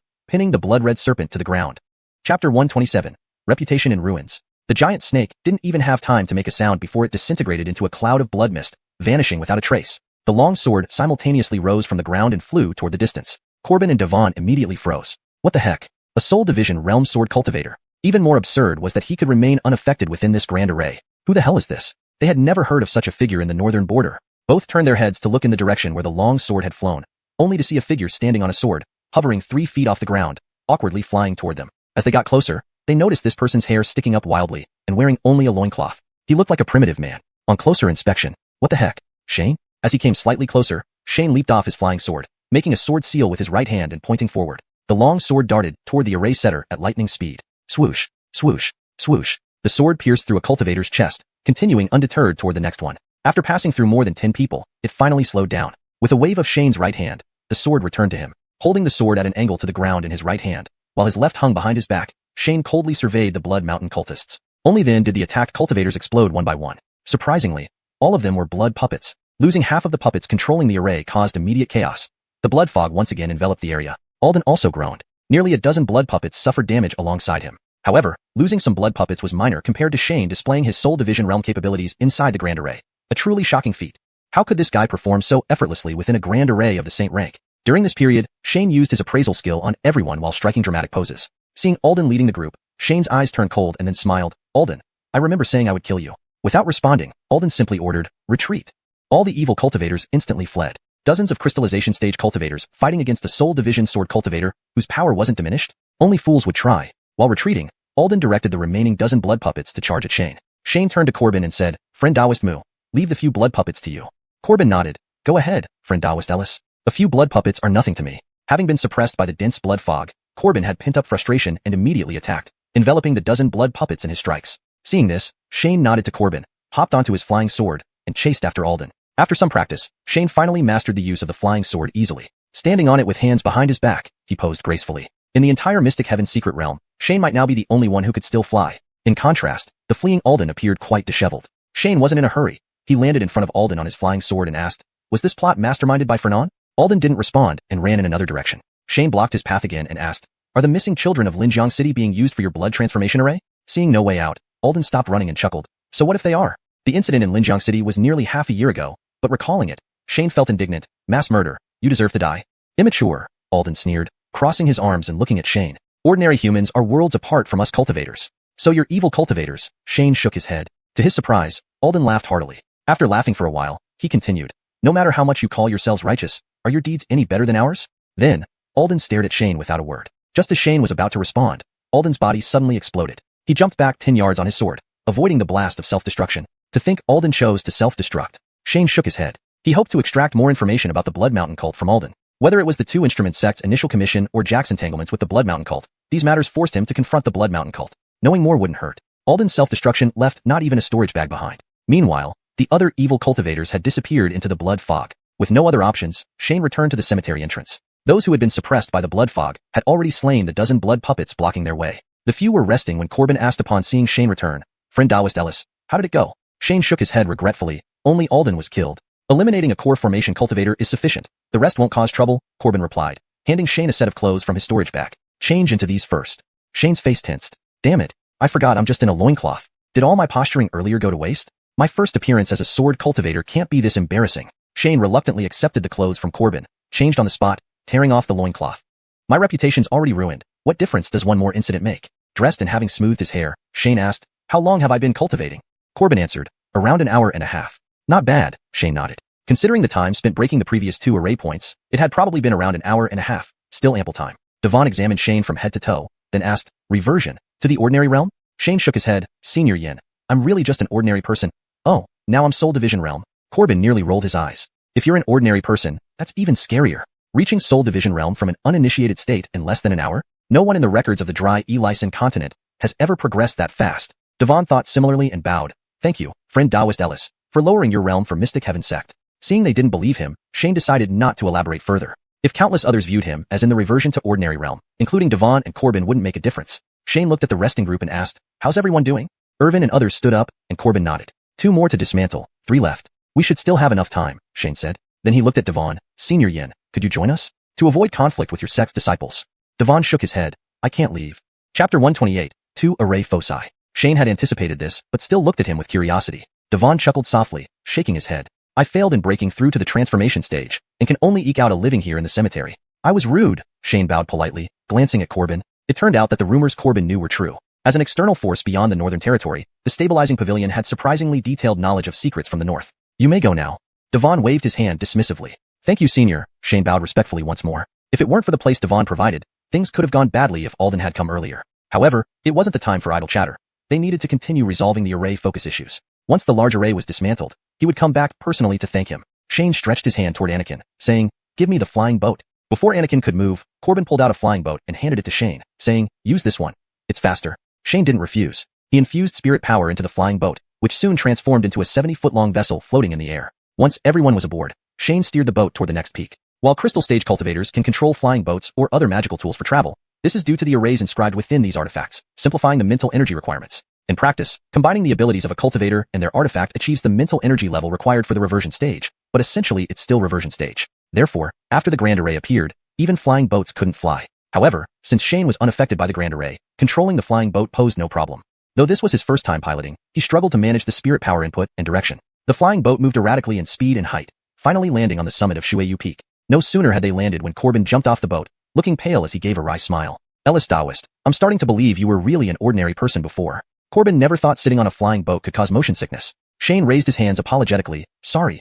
pinning the blood-red serpent to the ground. Chapter 127. Reputation in Ruins. The giant snake didn't even have time to make a sound before it disintegrated into a cloud of blood mist, vanishing without a trace. The long sword simultaneously rose from the ground and flew toward the distance. Corbin and Devon immediately froze. What the heck? A Soul Division Realm Sword Cultivator. Even more absurd was that he could remain unaffected within this grand array. Who the hell is this? They had never heard of such a figure in the northern border. Both turned their heads to look in the direction where the long sword had flown, only to see a figure standing on a sword, hovering 3 feet off the ground, awkwardly flying toward them. As they got closer, they noticed this person's hair sticking up wildly and wearing only a loincloth. He looked like a primitive man. On closer inspection, what the heck? Shane? As he came slightly closer, Shane leaped off his flying sword, making a sword seal with his right hand and pointing forward. The long sword darted toward the array setter at lightning speed. Swoosh, swoosh, swoosh. The sword pierced through a cultivator's chest, continuing undeterred toward the next one. After passing through more than 10 people, it finally slowed down. With a wave of Shane's right hand, the sword returned to him. Holding the sword at an angle to the ground in his right hand, while his left hung behind his back, Shane coldly surveyed the Blood Mountain cultists. Only then did the attacked cultivators explode one by one. Surprisingly, all of them were blood puppets. Losing half of the puppets controlling the array caused immediate chaos. The blood fog once again enveloped the area. Alden also groaned. Nearly a dozen blood puppets suffered damage alongside him. However, losing some blood puppets was minor compared to Shane displaying his Soul Division realm capabilities inside the Grand Array. A truly shocking feat. How could this guy perform so effortlessly within a Grand Array of the Saint rank? During this period, Shane used his appraisal skill on everyone while striking dramatic poses. Seeing Alden leading the group, Shane's eyes turned cold and then smiled. Alden, I remember saying I would kill you. Without responding, Alden simply ordered, retreat. All the evil cultivators instantly fled. Dozens of crystallization stage cultivators fighting against a Soul Division sword cultivator whose power wasn't diminished? Only fools would try. While retreating, Alden directed the remaining dozen blood puppets to charge at Shane. Shane turned to Corbin and said, Friend Daoist Mu, leave the few blood puppets to you. Corbin nodded. Go ahead, Friend Daoist Ellis. A few blood puppets are nothing to me. Having been suppressed by the dense blood fog, Corbin had pent up frustration and immediately attacked, enveloping the dozen blood puppets in his strikes. Seeing this, Shane nodded to Corbin, hopped onto his flying sword, and chased after Alden. After some practice, Shane finally mastered the use of the flying sword easily. Standing on it with hands behind his back, he posed gracefully. In the entire Mystic Heaven's secret realm, Shane might now be the only one who could still fly. In contrast, the fleeing Alden appeared quite disheveled. Shane wasn't in a hurry. He landed in front of Alden on his flying sword and asked, "Was this plot masterminded by Fernand?" Alden didn't respond and ran in another direction. Shane blocked his path again and asked, "Are the missing children of Linjiang City being used for your blood transformation array?" Seeing no way out, Alden stopped running and chuckled. "So what if they are?" The incident in Linjiang City was nearly half a year ago, but recalling it, Shane felt indignant. "Mass murder. You deserve to die." "Immature," Alden sneered, crossing his arms and looking at Shane. "Ordinary humans are worlds apart from us cultivators." "So you're evil cultivators," Shane shook his head. To his surprise, Alden laughed heartily. After laughing for a while, he continued, "No matter how much you call yourselves righteous, are your deeds any better than ours?" Then, Alden stared at Shane without a word. Just as Shane was about to respond, Alden's body suddenly exploded. He jumped back 10 yards on his sword, avoiding the blast of self-destruction. To think Alden chose to self-destruct. Shane shook his head. He hoped to extract more information about the Blood Mountain cult from Alden. Whether it was the Two Instrument sect's initial commission or Jack's entanglements with the Blood Mountain cult, these matters forced him to confront the Blood Mountain cult. Knowing more wouldn't hurt. Alden's self-destruction left not even a storage bag behind. Meanwhile, the other evil cultivators had disappeared into the blood fog. With no other options, Shane returned to the cemetery entrance. Those who had been suppressed by the blood fog had already slain the dozen blood puppets blocking their way. The few were resting when Corbin asked upon seeing Shane return, "Friend Daoist Ellis, how did it go?" Shane shook his head regretfully. "Only Alden was killed. Eliminating a core formation cultivator is sufficient. The rest won't cause trouble," Corbin replied, handing Shane a set of clothes from his storage bag. "Change into these first." Shane's face tensed. "Damn it. I forgot I'm just in a loincloth. Did all my posturing earlier go to waste? My first appearance as a sword cultivator can't be this embarrassing." Shane reluctantly accepted the clothes from Corbin, changed on the spot, tearing off the loincloth. "My reputation's already ruined. What difference does one more incident make?" Dressed and having smoothed his hair, Shane asked, "How long have I been cultivating?" Corbin answered, "Around an hour and a half." "Not bad," Shane nodded. Considering the time spent breaking the previous 2 array points, it had probably been around an hour and a half, still ample time. Devon examined Shane from head to toe, then asked, "Reversion to the ordinary realm?" Shane shook his head. "Senior Yin, I'm really just an ordinary person." "Oh, now I'm Soul Division realm." Corbin nearly rolled his eyes. "If you're an ordinary person, that's even scarier. Reaching Soul Division realm from an uninitiated state in less than an hour? No one in the records of the dry Elysian continent has ever progressed that fast." Devon thought similarly and bowed. "Thank you, friend Daoist Ellis, for lowering your realm for Mystic Heaven sect." Seeing they didn't believe him, Shane decided not to elaborate further. If countless others viewed him as in the reversion to ordinary realm, including Devon and Corbin wouldn't make a difference. Shane looked at the resting group and asked, "How's everyone doing?" Irvin and others stood up, and Corbin nodded. 2 more to dismantle, 3 left. "We should still have enough time," Shane said. Then he looked at Devon. "Senior Yin, could you join us? To avoid conflict with your sect's disciples." Devon shook his head. "I can't leave." Chapter 128, 2 Array Foci. Shane had anticipated this, but still looked at him with curiosity. Devon chuckled softly, shaking his head. "I failed in breaking through to the transformation stage, and can only eke out a living here in the cemetery." "I was rude," Shane bowed politely, glancing at Corbin. It turned out that the rumors Corbin knew were true. As an external force beyond the Northern Territory, the stabilizing pavilion had surprisingly detailed knowledge of secrets from the north. "You may go now." Devon waved his hand dismissively. "Thank you, Senior," Shane bowed respectfully once more. If it weren't for the place Devon provided, things could have gone badly if Alden had come earlier. However, it wasn't the time for idle chatter. They needed to continue resolving the array focus issues. Once the large array was dismantled, he would come back personally to thank him. Shane stretched his hand toward Anakin, saying, "Give me the flying boat." Before Anakin could move, Corbin pulled out a flying boat and handed it to Shane, saying, "Use this one. It's faster." Shane didn't refuse. He infused spirit power into the flying boat, which soon transformed into a 70-foot-long vessel floating in the air. Once everyone was aboard, Shane steered the boat toward the next peak. While crystal stage cultivators can control flying boats or other magical tools for travel, this is due to the arrays inscribed within these artifacts, simplifying the mental energy requirements. In practice, combining the abilities of a cultivator and their artifact achieves the mental energy level required for the reversion stage, but essentially it's still reversion stage. Therefore, after the Grand Array appeared, even flying boats couldn't fly. However, since Shane was unaffected by the Grand Array, controlling the flying boat posed no problem. Though this was his first time piloting, he struggled to manage the spirit power input and direction. The flying boat moved erratically in speed and height, finally landing on the summit of Xuanhuan Peak. No sooner had they landed when Corbin jumped off the boat, looking pale as he gave a wry smile. "Ellis Daoist, I'm starting to believe you were really an ordinary person before." Corbin never thought sitting on a flying boat could cause motion sickness. Shane raised his hands apologetically. Sorry.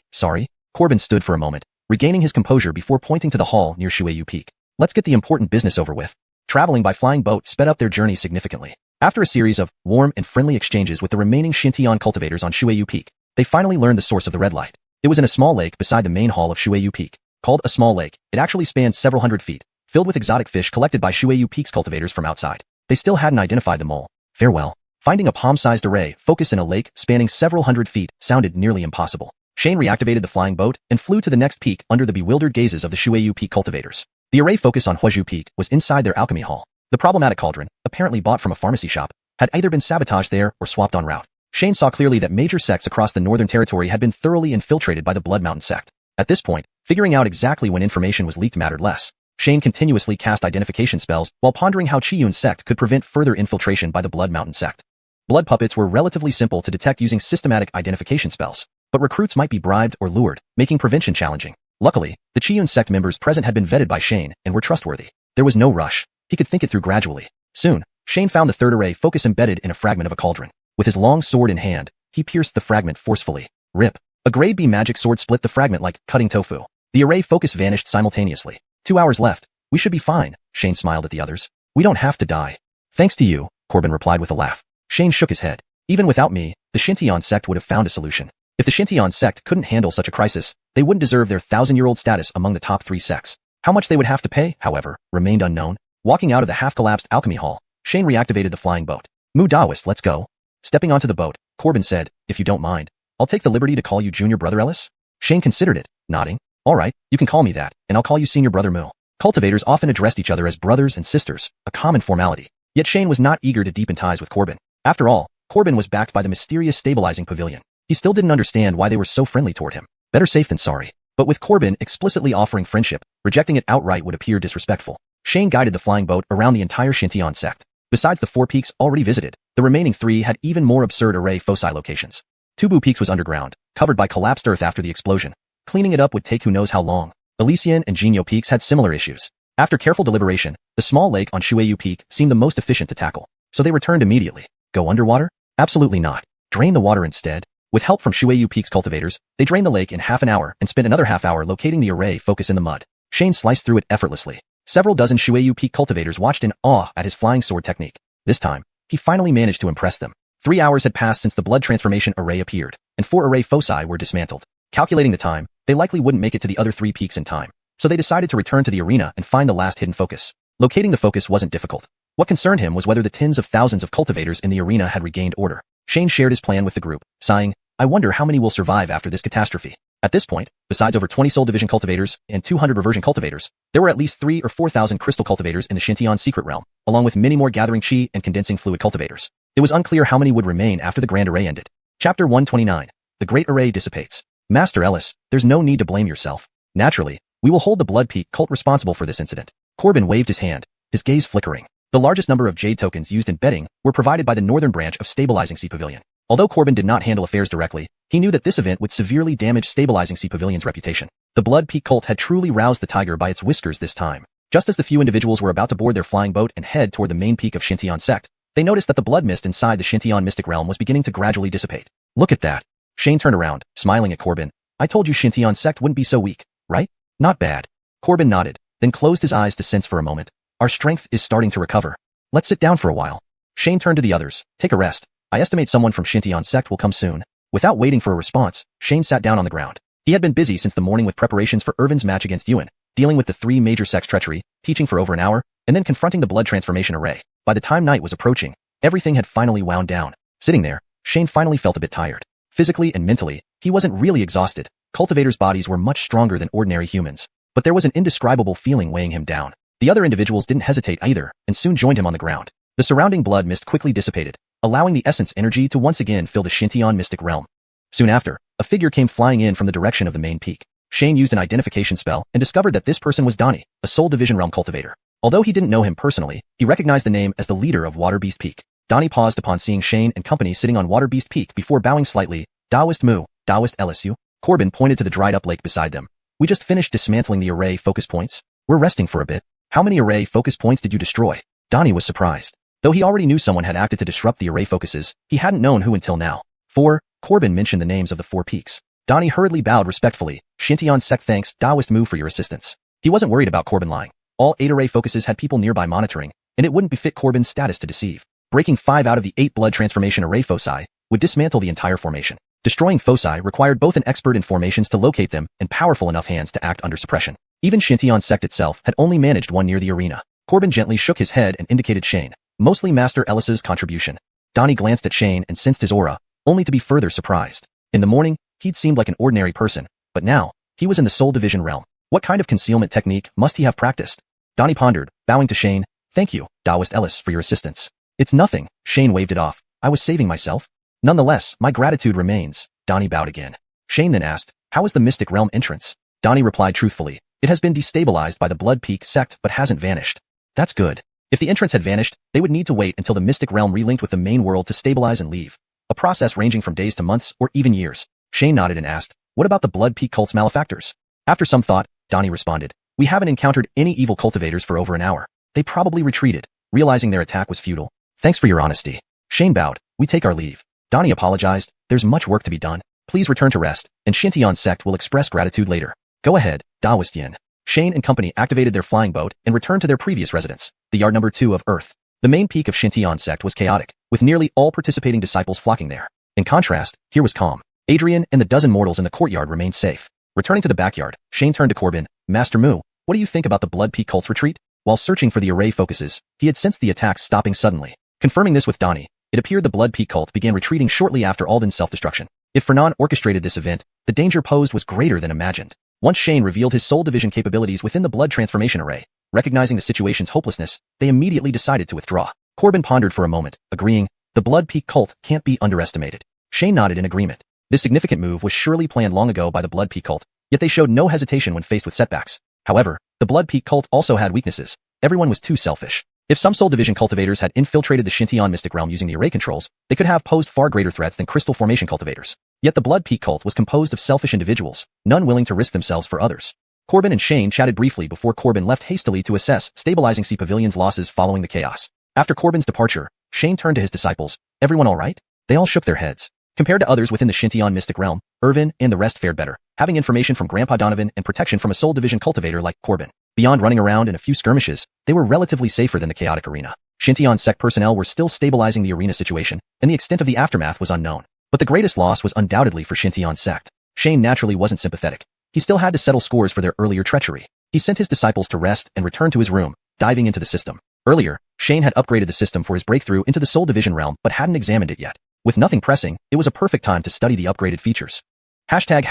Corbin stood for a moment, regaining his composure before pointing to the hall near Xuanhuan Peak. "Let's get the important business over with." Traveling by flying boat sped up their journey significantly. After a series of warm and friendly exchanges with the remaining Xintian cultivators on Xuanhuan Peak, they finally learned the source of the red light. It was in a small lake beside the main hall of Xuanhuan Peak. Called a small lake, it actually spans several hundred feet, filled with exotic fish collected by Xuanhuan Peak's cultivators from outside. They still hadn't identified the mole. Farewell. Finding a palm-sized array focus in a lake spanning several hundred feet sounded nearly impossible. Shane reactivated the flying boat and flew to the next peak under the bewildered gazes of the Xuanhuan peak cultivators. The array focus on Huozhu Peak was inside their alchemy hall. The problematic cauldron, apparently bought from a pharmacy shop, had either been sabotaged there or swapped en route. Shane saw clearly that major sects across the northern territory had been thoroughly infiltrated by the Blood Mountain sect. At this point, figuring out exactly when information was leaked mattered less. Shane continuously cast identification spells while pondering how Qiyun sect could prevent further infiltration by the Blood Mountain sect. Blood puppets were relatively simple to detect using systematic identification spells, but recruits might be bribed or lured, making prevention challenging. Luckily, the Qiyun sect members present had been vetted by Shane and were trustworthy. There was no rush. He could think it through gradually. Soon, Shane found the third array focus embedded in a fragment of a cauldron. With his long sword in hand, he pierced the fragment forcefully. Rip. A grade B magic sword split the fragment like cutting tofu. The array focus vanished simultaneously. 2 hours left. We should be fine, Shane smiled at the others. We don't have to die. Thanks to you, Corbin replied with a laugh. Shane shook his head. Even without me, the Xiuxian sect would have found a solution. If the Xiuxian sect couldn't handle such a crisis, they wouldn't deserve their 1,000-year-old status among the top 3 sects. How much they would have to pay, however, remained unknown. Walking out of the half-collapsed alchemy hall, Shane reactivated the flying boat. Mu Daoist, let's go. Stepping onto the boat, Corbin said, if you don't mind, I'll take the liberty to call you Junior Brother Ellis? Shane considered it, nodding. All right, you can call me that, and I'll call you Senior Brother Mu. Cultivators often addressed each other as brothers and sisters, a common formality. Yet Shane was not eager to deepen ties with Corbin. After all, Corbin was backed by the mysterious stabilizing pavilion. He still didn't understand why they were so friendly toward him. Better safe than sorry. But with Corbin explicitly offering friendship, rejecting it outright would appear disrespectful. Shane guided the flying boat around the entire Xiuxian sect. Besides the 4 peaks already visited, the remaining 3 had even more absurd array foci locations. Tubu Peaks was underground, covered by collapsed earth after the explosion. Cleaning it up would take who knows how long. Elysian and Genio Peaks had similar issues. After careful deliberation, the small lake on Xuanhuan Peak seemed the most efficient to tackle. So they returned immediately. Go underwater? Absolutely not. Drain the water instead. With help from Xuanhuan Peak's cultivators, they drained the lake in half an hour and spent another half hour locating the array focus in the mud. Shane sliced through it effortlessly. Several dozen Xuanhuan Peak cultivators watched in awe at his flying sword technique. This time, he finally managed to impress them. 3 hours had passed since the blood transformation array appeared, and 4 array foci were dismantled. Calculating the time, they likely wouldn't make it to the other 3 peaks in time. So they decided to return to the arena and find the last hidden focus. Locating the focus wasn't difficult. What concerned him was whether the tens of thousands of cultivators in the arena had regained order. Shane shared his plan with the group, sighing, I wonder how many will survive after this catastrophe. At this point, besides over 20 Soul Division cultivators and 200 Reversion cultivators, there were at least 3,000 or 4,000 crystal cultivators in the Xiuxian secret realm, along with many more gathering chi and condensing fluid cultivators. It was unclear how many would remain after the grand array ended. Chapter 129. The Great Array Dissipates. Master Ellis, there's no need to blame yourself. Naturally, we will hold the Blood Peak cult responsible for this incident. Corbin waved his hand, his gaze flickering. The largest number of jade tokens used in betting were provided by the northern branch of Stabilizing Sea Pavilion. Although Corbin did not handle affairs directly, he knew that this event would severely damage Stabilizing Sea Pavilion's reputation. The Blood Peak cult had truly roused the tiger by its whiskers this time. Just as the few individuals were about to board their flying boat and head toward the main peak of Xiuxian sect, they noticed that the blood mist inside the Xiuxian mystic realm was beginning to gradually dissipate. Look at that. Shane turned around, smiling at Corbin. I told you Xiuxian sect wouldn't be so weak, right? Not bad. Corbin nodded, then closed his eyes to sense for a moment. Our strength is starting to recover. Let's sit down for a while. Shane turned to the others. Take a rest. I estimate someone from Xiuxian sect will come soon. Without waiting for a response, Shane sat down on the ground. He had been busy since the morning with preparations for Irvin's match against Yuan, dealing with the 3 major sects' treachery, teaching for over an hour, and then confronting the blood transformation array. By the time night was approaching, everything had finally wound down. Sitting there, Shane finally felt a bit tired. Physically and mentally, he wasn't really exhausted. Cultivators' bodies were much stronger than ordinary humans, but there was an indescribable feeling weighing him down. The other individuals didn't hesitate either, and soon joined him on the ground. The surrounding blood mist quickly dissipated, allowing the essence energy to once again fill the Xiuxian mystic realm. Soon after, a figure came flying in from the direction of the main peak. Shane used an identification spell and discovered that this person was Donnie, a Soul Division realm cultivator. Although he didn't know him personally, he recognized the name as the leader of Water Beast Peak. Donnie paused upon seeing Shane and company sitting on Water Beast Peak before bowing slightly. Daoist Mu, Daoist LSU. Corbin pointed to the dried-up lake beside them. We just finished dismantling the array focus points. We're resting for a bit. How many array focus points did you destroy? Donnie was surprised. Though he already knew someone had acted to disrupt the array focuses, he hadn't known who until now. 4. Corbin mentioned the names of the 4 peaks. Donnie hurriedly bowed respectfully. Xiuxian sect thanks Daoist Mu for your assistance. He wasn't worried about Corbin lying. All 8 array focuses had people nearby monitoring, and it wouldn't befit Corbin's status to deceive. Breaking 5 out of the 8 blood transformation array foci would dismantle the entire formation. Destroying foci required both an expert in formations to locate them and powerful enough hands to act under suppression. Even Xiuxian sect itself had only managed 1 near the arena. Corbin gently shook his head and indicated Shane. Mostly Master Ellis's contribution. Donnie glanced at Shane and sensed his aura, only to be further surprised. In the morning, he'd seemed like an ordinary person, but now, he was in the Soul Division realm. What kind of concealment technique must he have practiced? Donnie pondered, bowing to Shane. Thank you, Taoist Ellis, for your assistance. It's nothing, Shane waved it off. I was saving myself. Nonetheless, my gratitude remains. Donnie bowed again. Shane then asked, how is the Mystic Realm entrance? Donnie replied truthfully, it has been destabilized by the Blood Peak sect but hasn't vanished. That's good. If the entrance had vanished, they would need to wait until the Mystic Realm relinked with the main world to stabilize and leave. A process ranging from days to months or even years. Shane nodded and asked, what about the Blood Peak cult's malefactors? After some thought, Donnie responded, we haven't encountered any evil cultivators for over an hour. They probably retreated, realizing their attack was futile. Thanks for your honesty. Shane bowed. We take our leave. Donnie apologized. There's much work to be done. Please return to rest, and Xiuxian sect will express gratitude later. Go ahead, Taoist Yin. Shane and company activated their flying boat and returned to their previous residence, the yard number 2 of Earth. The main peak of Xiuxian sect was chaotic, with nearly all participating disciples flocking there. In contrast, here was calm. Adrian and the dozen mortals in the courtyard remained safe. Returning to the backyard, Shane turned to Corbin. Master Mu, what do you think about the Blood Peak cult's retreat? While searching for the array focuses, he had sensed the attacks stopping suddenly. Confirming this with Donnie, it appeared the Blood Peak cult began retreating shortly after Alden's self-destruction. If Fernan orchestrated this event, the danger posed was greater than imagined. Once Shane revealed his soul division capabilities within the blood transformation array, recognizing the situation's hopelessness, they immediately decided to withdraw. Corbin pondered for a moment, agreeing, the Blood Peak cult can't be underestimated. Shane nodded in agreement. This significant move was surely planned long ago by the Blood Peak cult, yet they showed no hesitation when faced with setbacks. However, the Blood Peak cult also had weaknesses. Everyone was too selfish. If some Soul Division cultivators had infiltrated the Xiuxian Mystic Realm using the array controls, they could have posed far greater threats than Crystal Formation cultivators. Yet the Blood Peak cult was composed of selfish individuals, none willing to risk themselves for others. Corbin and Shane chatted briefly before Corbin left hastily to assess stabilizing Sea Pavilion's losses following the chaos. After Corbin's departure, Shane turned to his disciples. Everyone all right? They all shook their heads. Compared to others within the Xiuxian Mystic Realm, Irvin and the rest fared better, having information from Grandpa Donovan and protection from a Soul Division cultivator like Corbin. Beyond running around in a few skirmishes, they were relatively safer than the chaotic arena. Xiuxian sect personnel were still stabilizing the arena situation, and the extent of the aftermath was unknown. But the greatest loss was undoubtedly for Xiuxian sect. Shane naturally wasn't sympathetic. He still had to settle scores for their earlier treachery. He sent his disciples to rest and returned to his room, diving into the system. Earlier, Shane had upgraded the system for his breakthrough into the Soul Division realm but hadn't examined it yet. With nothing pressing, it was a perfect time to study the upgraded features. Hashtag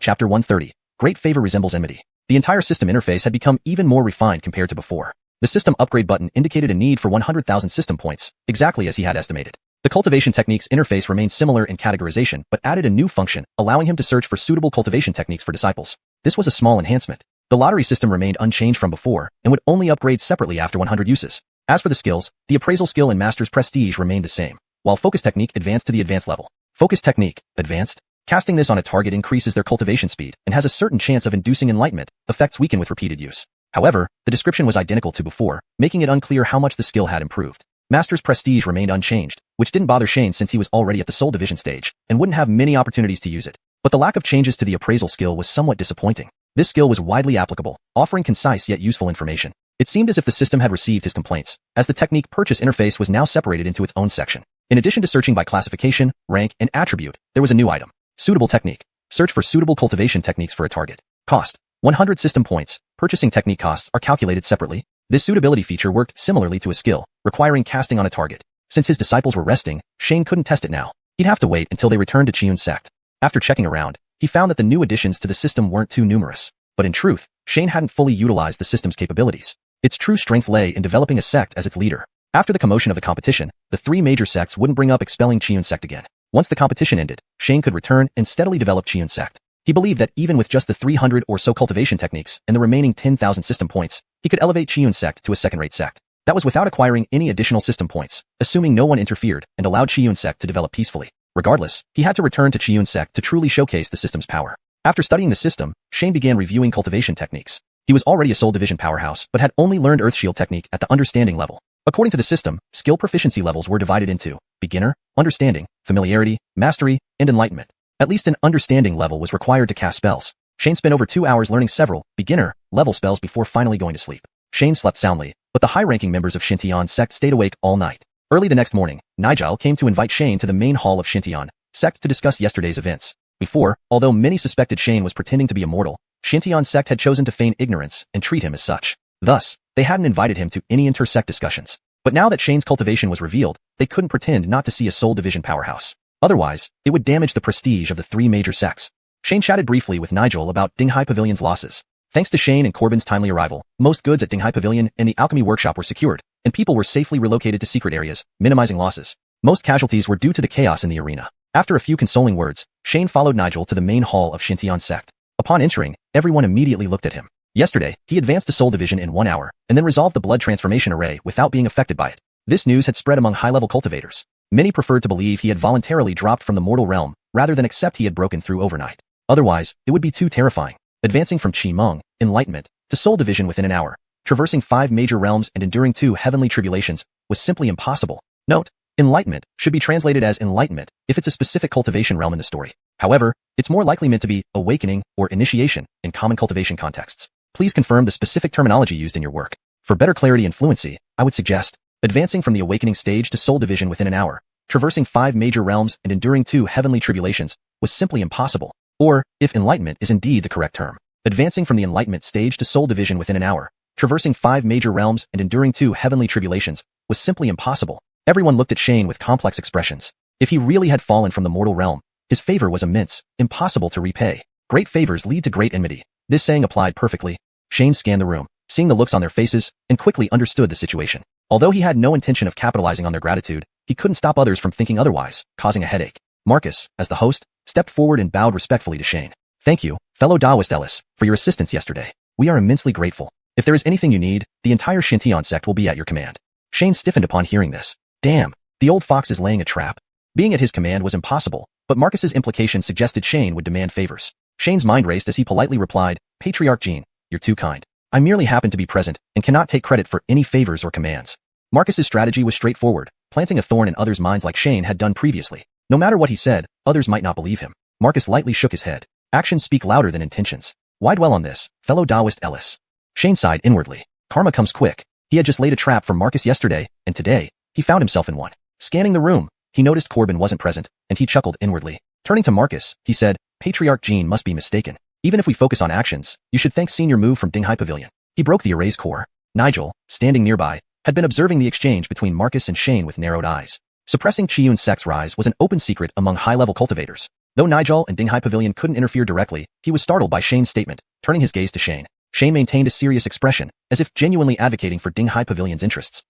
Chapter 130. Great favor resembles enmity. The entire system interface had become even more refined compared to before. The system upgrade button indicated a need for 100,000 system points, exactly as he had estimated. The cultivation techniques interface remained similar in categorization but added a new function, allowing him to search for suitable cultivation techniques for disciples. This was a small enhancement. The lottery system remained unchanged from before and would only upgrade separately after 100 uses. As for the skills, the appraisal skill and master's prestige remained the same, while focus technique advanced to the advanced level. Focus technique, advanced. Casting this on a target increases their cultivation speed and has a certain chance of inducing enlightenment. Effects weaken with repeated use. However, the description was identical to before, making it unclear how much the skill had improved. Master's prestige remained unchanged, which didn't bother Shane since he was already at the Soul Division stage and wouldn't have many opportunities to use it. But the lack of changes to the appraisal skill was somewhat disappointing. This skill was widely applicable, offering concise yet useful information. It seemed as if the system had received his complaints, as the technique purchase interface was now separated into its own section. In addition to searching by classification, rank, and attribute, there was a new item. Suitable technique. Search for suitable cultivation techniques for a target. Cost. 100 system points. Purchasing technique costs are calculated separately. This suitability feature worked similarly to a skill, requiring casting on a target. Since his disciples were resting, Shane couldn't test it now. He'd have to wait until they returned to Xiuxian sect. After checking around, he found that the new additions to the system weren't too numerous. But in truth, Shane hadn't fully utilized the system's capabilities. Its true strength lay in developing a sect as its leader. After the commotion of the competition, the 3 major sects wouldn't bring up expelling Xiuxian sect again. Once the competition ended, Shane could return and steadily develop Xiuxian sect. He believed that even with just the 300 or so cultivation techniques and the remaining 10,000 system points, he could elevate Xiuxian sect to a second-rate sect. That was without acquiring any additional system points, assuming no one interfered and allowed Xiuxian sect to develop peacefully. Regardless, he had to return to Xiuxian sect to truly showcase the system's power. After studying the system, Shane began reviewing cultivation techniques. He was already a Soul Division powerhouse but had only learned Earthshield technique at the understanding level. According to the system, skill proficiency levels were divided into beginner, understanding, familiarity, mastery, and enlightenment. At least an understanding level was required to cast spells. Shane spent over 2 hours learning several beginner level spells before finally going to sleep. Shane slept soundly, but the high-ranking members of Xiuxian sect stayed awake all night. Early the next morning, Nigel came to invite Shane to the main hall of Xiuxian sect to discuss yesterday's events. Before, although many suspected Shane was pretending to be a mortal, Xiuxian sect had chosen to feign ignorance and treat him as such. Thus, they hadn't invited him to any inter-sect discussions. But now that Shane's cultivation was revealed, they couldn't pretend not to see a Soul Division powerhouse. Otherwise, it would damage the prestige of the three major sects. Shane chatted briefly with Nigel about Dinghai Pavilion's losses. Thanks to Shane and Corbin's timely arrival, most goods at Dinghai Pavilion and the alchemy workshop were secured, and people were safely relocated to secret areas, minimizing losses. Most casualties were due to the chaos in the arena. After a few consoling words, Shane followed Nigel to the main hall of Xintian sect. Upon entering, everyone immediately looked at him. Yesterday, he advanced to Soul Division in 1 hour, and then resolved the blood transformation array without being affected by it. This news had spread among high-level cultivators. Many preferred to believe he had voluntarily dropped from the mortal realm, rather than accept he had broken through overnight. Otherwise, it would be too terrifying. Advancing from Qi Meng, Enlightenment, to Soul Division within an hour, traversing 5 major realms and enduring 2 heavenly tribulations, was simply impossible. Note: Enlightenment should be translated as enlightenment if it's a specific cultivation realm in the story. However, it's more likely meant to be awakening or initiation in common cultivation contexts. Please confirm the specific terminology used in your work. For better clarity and fluency, I would suggest advancing from the awakening stage to Soul Division within an hour, traversing 5 major realms and enduring 2 heavenly tribulations, was simply impossible. Or, if enlightenment is indeed the correct term, advancing from the enlightenment stage to Soul Division within an hour, traversing 5 major realms and enduring 2 heavenly tribulations, was simply impossible. Everyone looked at Shane with complex expressions. If he really had fallen from the mortal realm, his favor was immense, impossible to repay. Great favors lead to great enmity. This saying applied perfectly. Shane scanned the room, seeing the looks on their faces, and quickly understood the situation. Although he had no intention of capitalizing on their gratitude, he couldn't stop others from thinking otherwise, causing a headache. Marcus, as the host, stepped forward and bowed respectfully to Shane. Thank you, fellow Taoist Ellis, for your assistance yesterday. We are immensely grateful. If there is anything you need, the entire Xintian sect will be at your command. Shane stiffened upon hearing this. Damn, the old fox is laying a trap. Being at his command was impossible, but Marcus's implication suggested Shane would demand favors. Shane's mind raced as he politely replied, Patriarch Jean, you're too kind. I merely happen to be present and cannot take credit for any favors or commands. Marcus's strategy was straightforward, planting a thorn in others' minds like Shane had done previously. No matter what he said, others might not believe him. Marcus lightly shook his head. Actions speak louder than intentions. Why dwell on this, fellow Taoist Ellis? Shane sighed inwardly. Karma comes quick. He had just laid a trap for Marcus yesterday, and today, he found himself in one. Scanning the room, he noticed Corbin wasn't present, and he chuckled inwardly. Turning to Marcus, he said, Patriarch Jean must be mistaken. Even if we focus on actions, you should thank senior move from Dinghai Pavilion. He broke the array's core. Nigel, standing nearby, had been observing the exchange between Marcus and Shane with narrowed eyes. Suppressing Qiyun's sect's rise was an open secret among high-level cultivators. Though Nigel and Dinghai Pavilion couldn't interfere directly, he was startled by Shane's statement, turning his gaze to Shane. Shane maintained a serious expression, as if genuinely advocating for Dinghai Pavilion's interests.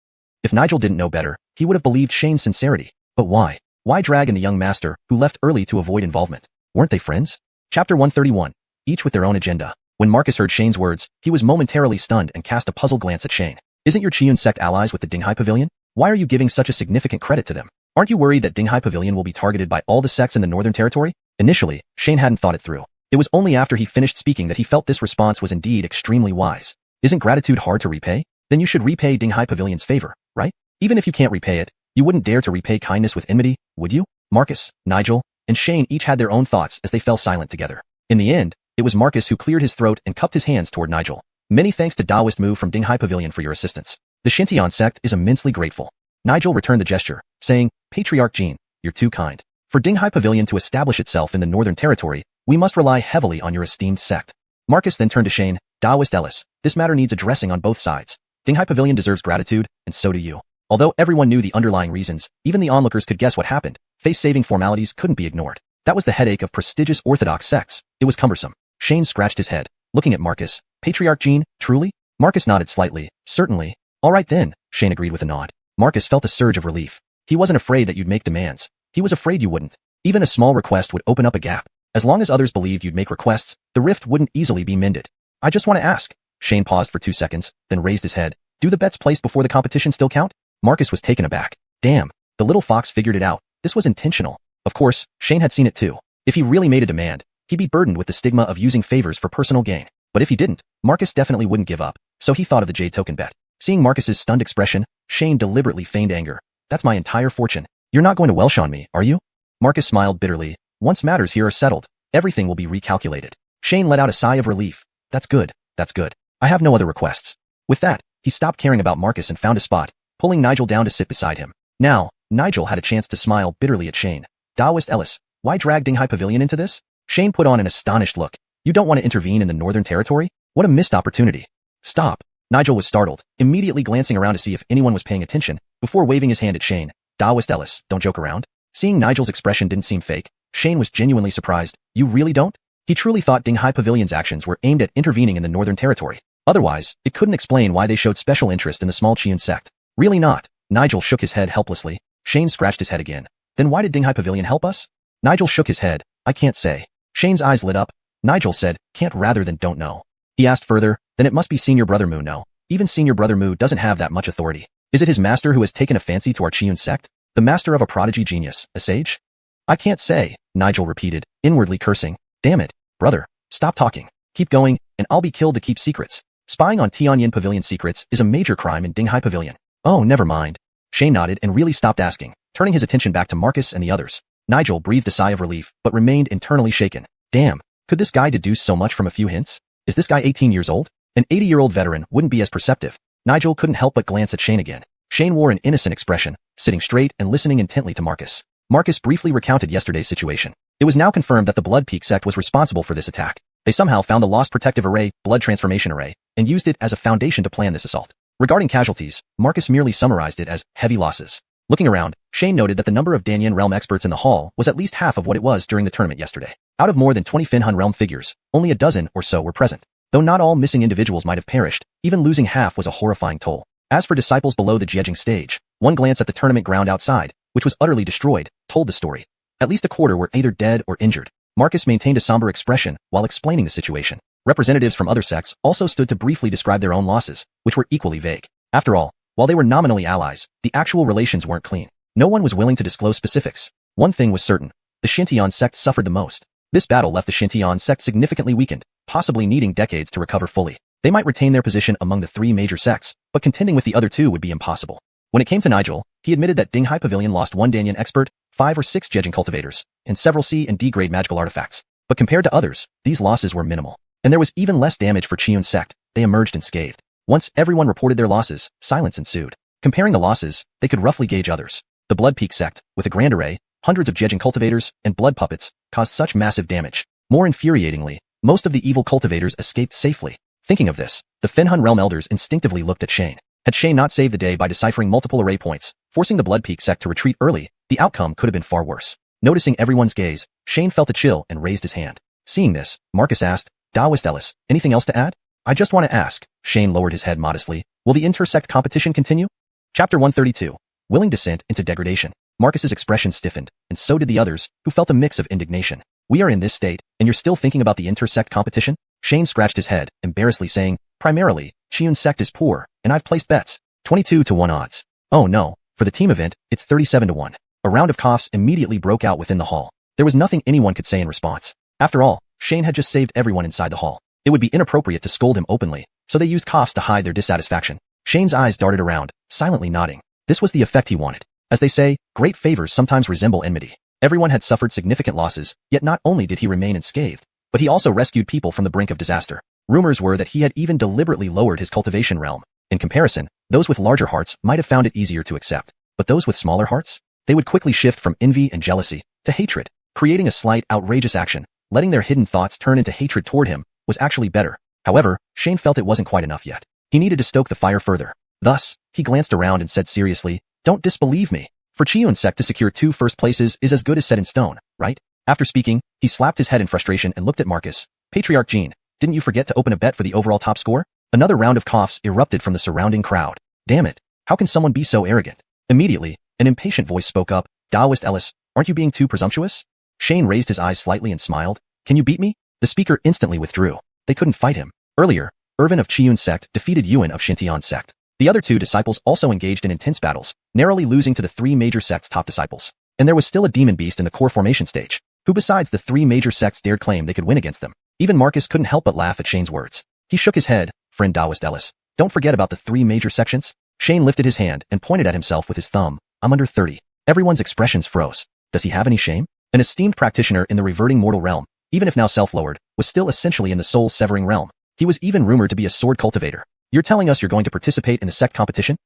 If Nigel didn't know better, he would have believed Shane's sincerity. But why? Why drag in the young master, who left early to avoid involvement? Weren't they friends? Chapter 131. Each with their own agenda. When Marcus heard Shane's words, he was momentarily stunned and cast a puzzled glance at Shane. Isn't your Qiyun sect allies with the Dinghai Pavilion? Why are you giving such a significant credit to them? Aren't you worried that Dinghai Pavilion will be targeted by all the sects in the Northern Territory? Initially, Shane hadn't thought it through. It was only after he finished speaking that he felt this response was indeed extremely wise. Isn't gratitude hard to repay? Then you should repay Dinghai Pavilion's favor, right? Even if you can't repay it, you wouldn't dare to repay kindness with enmity, would you? Marcus, Nigel, and Shane each had their own thoughts as they fell silent together. In the end, it was Marcus who cleared his throat and cupped his hands toward Nigel. Many thanks to Taoist move from Dinghai Pavilion for your assistance. The Xintian sect is immensely grateful. Nigel returned the gesture, saying, Patriarch Jean, you're too kind. For Dinghai Pavilion to establish itself in the Northern Territory, we must rely heavily on your esteemed sect. Marcus then turned to Shane, Taoist Ellis, this matter needs addressing on both sides. Dinghai Pavilion deserves gratitude, and so do you. Although everyone knew the underlying reasons, even the onlookers could guess what happened. Face-saving formalities couldn't be ignored. That was the headache of prestigious Orthodox sects. It was cumbersome. Shane scratched his head, looking at Marcus. Patriarch Jean, truly? Marcus nodded slightly. Certainly. All right then, Shane agreed with a nod. Marcus felt a surge of relief. He wasn't afraid that you'd make demands. He was afraid you wouldn't. Even a small request would open up a gap. As long as others believed you'd make requests, the rift wouldn't easily be mended. I just want to ask. Shane paused for 2 seconds, then raised his head. Do the bets placed before the competition still count? Marcus was taken aback. Damn, the little fox figured it out. This was intentional. Of course, Shane had seen it too. If he really made a demand, he'd be burdened with the stigma of using favors for personal gain. But if he didn't, Marcus definitely wouldn't give up. So he thought of the jade token bet. Seeing Marcus's stunned expression, Shane deliberately feigned anger. That's my entire fortune. You're not going to Welsh on me, are you? Marcus smiled bitterly. Once matters here are settled, everything will be recalculated. Shane let out a sigh of relief. That's good. That's good. I have no other requests. With that, he stopped caring about Marcus and found a spot, pulling Nigel down to sit beside him. Now, Nigel had a chance to smile bitterly at Shane. Taoist Ellis, why drag Dinghai Pavilion into this? Shane put on an astonished look. You don't want to intervene in the Northern Territory? What a missed opportunity. Stop. Nigel was startled, immediately glancing around to see if anyone was paying attention, before waving his hand at Shane. Taoist Ellis, don't joke around. Seeing Nigel's expression didn't seem fake, Shane was genuinely surprised. You really don't? He truly thought Dinghai Pavilion's actions were aimed at intervening in the Northern Territory. Otherwise, it couldn't explain why they showed special interest in the small Qiun sect. Really not. Nigel shook his head helplessly. Shane scratched his head again. Then why did Dinghai Pavilion help us? Nigel shook his head. I can't say. Shane's eyes lit up. Nigel said, can't rather than don't know. He asked further, then it must be Senior Brother Mu. No. Even Senior Brother Mu doesn't have that much authority. Is it his master who has taken a fancy to our Qiun sect? The master of a prodigy genius, a sage? I can't say, Nigel repeated, inwardly cursing. Damn it, brother. Stop talking. Keep going, and I'll be killed to keep secrets. Spying on Tianyin Pavilion secrets is a major crime in Dinghai Pavilion. Oh, never mind. Shane nodded and really stopped asking, turning his attention back to Marcus and the others. Nigel breathed a sigh of relief, but remained internally shaken. Damn, could this guy deduce so much from a few hints? Is this guy 18 years old? An 80-year-old veteran wouldn't be as perceptive. Nigel couldn't help but glance at Shane again. Shane wore an innocent expression, sitting straight and listening intently to Marcus. Marcus briefly recounted yesterday's situation. It was now confirmed that the Blood Peak sect was responsible for this attack. They somehow found the Lost Protective Array, Blood Transformation Array, and used it as a foundation to plan this assault. Regarding casualties, Marcus merely summarized it as heavy losses. Looking around, Shane noted that the number of Danyan realm experts in the hall was at least half of what it was during the tournament yesterday. Out of more than 20 Finhan realm figures, only a dozen or so were present. Though not all missing individuals might have perished, even losing half was a horrifying toll. As for disciples below the Jiejing stage, one glance at the tournament ground outside, which was utterly destroyed, told the story. At least a quarter were either dead or injured. Marcus maintained a somber expression while explaining the situation. Representatives from other sects also stood to briefly describe their own losses, which were equally vague. After all, while they were nominally allies, the actual relations weren't clean. No one was willing to disclose specifics. One thing was certain. The Xintian sect suffered the most. This battle left the Xintian sect significantly weakened, possibly needing decades to recover fully. They might retain their position among the three major sects, but contending with the other two would be impossible. When it came to Nigel, he admitted that Dinghai Pavilion lost one Danyan expert, 5 or 6 Jiejing cultivators, and several C and D grade magical artifacts. But compared to others, these losses were minimal. And there was even less damage for Qiun sect. They emerged unscathed. Once everyone reported their losses, silence ensued. Comparing the losses, they could roughly gauge others. The Blood Peak sect, with a grand array, hundreds of Jiejing cultivators, and blood puppets, caused such massive damage. More infuriatingly, most of the evil cultivators escaped safely. Thinking of this, the Finhan realm elders instinctively looked at Shane. Had Shane not saved the day by deciphering multiple array points, forcing the Blood Peak sect to retreat early, the outcome could have been far worse. Noticing everyone's gaze, Shane felt a chill and raised his hand. Seeing this, Marcus asked, Daoist Ellis, anything else to add? I just want to ask. Shane lowered his head modestly. Will the intersect competition continue? Chapter 132. Willing descent into degradation. Marcus's expression stiffened, and so did the others, who felt a mix of indignation. We are in this state, and you're still thinking about the intersect competition? Shane scratched his head, embarrassedly saying, primarily, Qiun sect is poor, and I've placed bets. 22-1 odds. Oh no, for the team event, it's 37-1. A round of coughs immediately broke out within the hall. There was nothing anyone could say in response. After all, Shane had just saved everyone inside the hall. It would be inappropriate to scold him openly, so they used coughs to hide their dissatisfaction. Shane's eyes darted around, silently nodding. This was the effect he wanted. As they say, great favors sometimes resemble enmity. Everyone had suffered significant losses, yet not only did he remain unscathed, but he also rescued people from the brink of disaster. Rumors were that he had even deliberately lowered his cultivation realm. In comparison, those with larger hearts might have found it easier to accept. But those with smaller hearts? They would quickly shift from envy and jealousy to hatred. Creating a slight, outrageous action, letting their hidden thoughts turn into hatred toward him, was actually better. However, Shane felt it wasn't quite enough yet. He needed to stoke the fire further. Thus, he glanced around and said seriously, don't disbelieve me. For Qiun sect to secure 2 first places is as good as set in stone, right? After speaking, he slapped his head in frustration and looked at Marcus. Patriarch Jean, didn't you forget to open a bet for the overall top score? Another round of coughs erupted from the surrounding crowd. Damn it. How can someone be so arrogant? Immediately, an impatient voice spoke up. Daoist Ellis, aren't you being too presumptuous? Shane raised his eyes slightly and smiled. Can you beat me? The speaker instantly withdrew. They couldn't fight him. Earlier, Irvin of Qiun sect defeated Yuan of Xintian sect. The other 2 disciples also engaged in intense battles, narrowly losing to the 3 major sects' top disciples. And there was still a demon beast in the core formation stage, who besides the 3 major sects dared claim they could win against them. Even Marcus couldn't help but laugh at Shane's words. He shook his head. Friend Daoist Ellis, don't forget about the 3 major sections. Shane lifted his hand and pointed at himself with his thumb. I'm under 30. Everyone's expressions froze. Does he have any shame? An esteemed practitioner in the reverting mortal realm, even if now self-lowered, was still essentially in the soul-severing realm. He was even rumored to be a sword cultivator. You're telling us you're going to participate in the sect competition?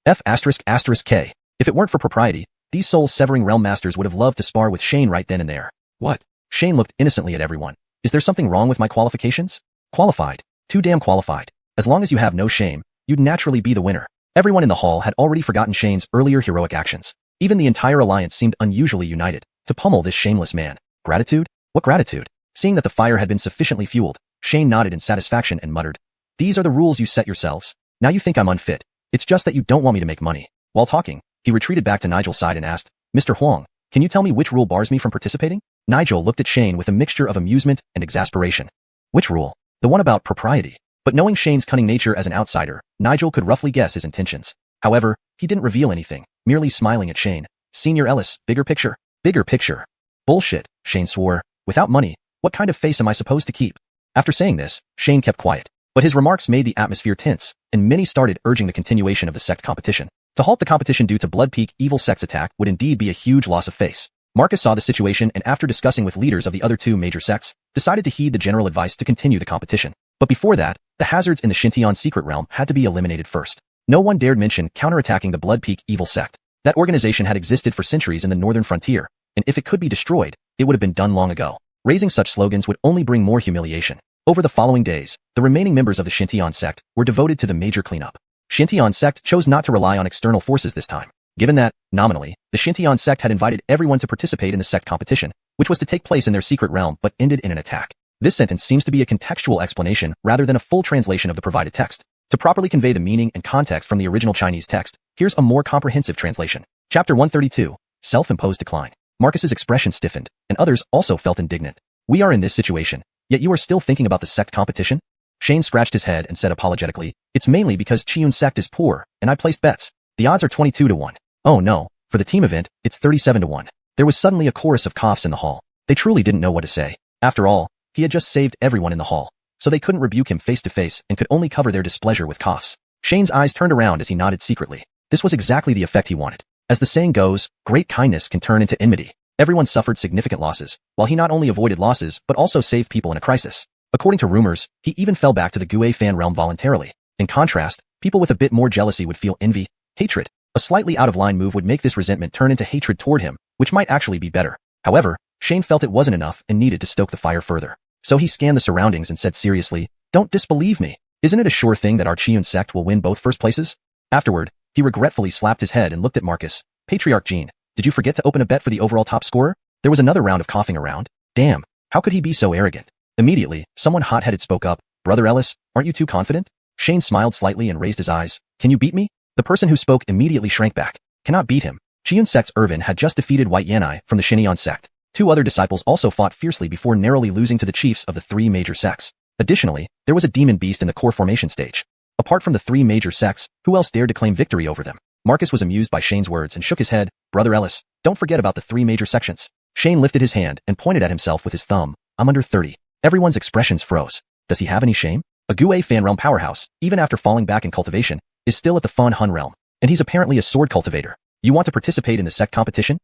F***K. If it weren't for propriety, these soul-severing realm masters would have loved to spar with Shane right then and there. What? Shane looked innocently at everyone. Is there something wrong with my qualifications? Qualified. Too damn qualified. As long as you have no shame, you'd naturally be the winner. Everyone in the hall had already forgotten Shane's earlier heroic actions. Even the entire alliance seemed unusually united to pummel this shameless man. Gratitude? What gratitude? Seeing that the fire had been sufficiently fueled, Shane nodded in satisfaction and muttered, "These are the rules you set yourselves. Now you think I'm unfit. It's just that you don't want me to make money." While talking, he retreated back to Nigel's side and asked, "Mr. Huang, can you tell me which rule bars me from participating?" Nigel looked at Shane with a mixture of amusement and exasperation. Which rule? The one about propriety. But knowing Shane's cunning nature as an outsider, Nigel could roughly guess his intentions. However, he didn't reveal anything, merely smiling at Shane. "Senior Ellis, bigger picture." "Bigger picture." "Bullshit," Shane swore. "Without money, what kind of face am I supposed to keep?" After saying this, Shane kept quiet. But his remarks made the atmosphere tense, and many started urging the continuation of the sect competition. To halt the competition due to Blood Peak evil sect's attack would indeed be a huge loss of face. Marcus saw the situation and after discussing with leaders of the other two major sects, decided to heed the general advice to continue the competition. But before that, the hazards in the Xintian secret realm had to be eliminated first. No one dared mention counterattacking the Blood Peak evil sect. That organization had existed for centuries in the northern frontier, and if it could be destroyed, it would have been done long ago. Raising such slogans would only bring more humiliation. Over the following days, the remaining members of the Xintian sect were devoted to the major cleanup. Xintian sect chose not to rely on external forces this time, given that, nominally, the Xintian sect had invited everyone to participate in the sect competition, which was to take place in their secret realm but ended in an attack. This sentence seems to be a contextual explanation rather than a full translation of the provided text. To properly convey the meaning and context from the original Chinese text, here's a more comprehensive translation. Chapter 132, Self-Imposed Decline. Marcus's expression stiffened, and others also felt indignant. "We are in this situation, yet you are still thinking about the sect competition?" Shane scratched his head and said apologetically, "It's mainly because Qiyun's sect is poor, and I placed bets. The odds are 22 to 1. Oh no, for the team event, it's 37 to 1. There was suddenly a chorus of coughs in the hall. They truly didn't know what to say. After all, he had just saved everyone in the hall, so they couldn't rebuke him face to face and could only cover their displeasure with coughs. Shane's eyes turned around as he nodded secretly. This was exactly the effect he wanted. As the saying goes, great kindness can turn into enmity. Everyone suffered significant losses, while he not only avoided losses but also saved people in a crisis. According to rumors, he even fell back to the Gue fan realm voluntarily. In contrast, people with a bit more jealousy would feel envy, hatred. A slightly out-of-line move would make this resentment turn into hatred toward him, which might actually be better. However, Shane felt it wasn't enough and needed to stoke the fire further. So he scanned the surroundings and said seriously, "Don't disbelieve me. Isn't it a sure thing that our Qiyun sect will win both first places?" Afterward, he regretfully slapped his head and looked at Marcus. "Patriarch Gene, did you forget to open a bet for the overall top scorer?" There was another round of coughing around. Damn, how could he be so arrogant? Immediately, someone hot-headed spoke up. "Brother Ellis, aren't you too confident?" Shane smiled slightly and raised his eyes. "Can you beat me?" The person who spoke immediately shrank back. Cannot beat him. Qiyun sect's Irvin had just defeated White Yanai from the Xintian sect. Two other disciples also fought fiercely before narrowly losing to the chiefs of the three major sects. Additionally, there was a demon beast in the core formation stage. Apart from the three major sects, who else dared to claim victory over them? Marcus was amused by Shane's words and shook his head. "Brother Ellis, don't forget about the three major sections." Shane lifted his hand and pointed at himself with his thumb. "I'm under 30. Everyone's expressions froze. Does he have any shame? A Gue fan realm powerhouse, even after falling back in cultivation, is still at the Fan Hun realm, and he's apparently a sword cultivator. You want to participate in the sect competition?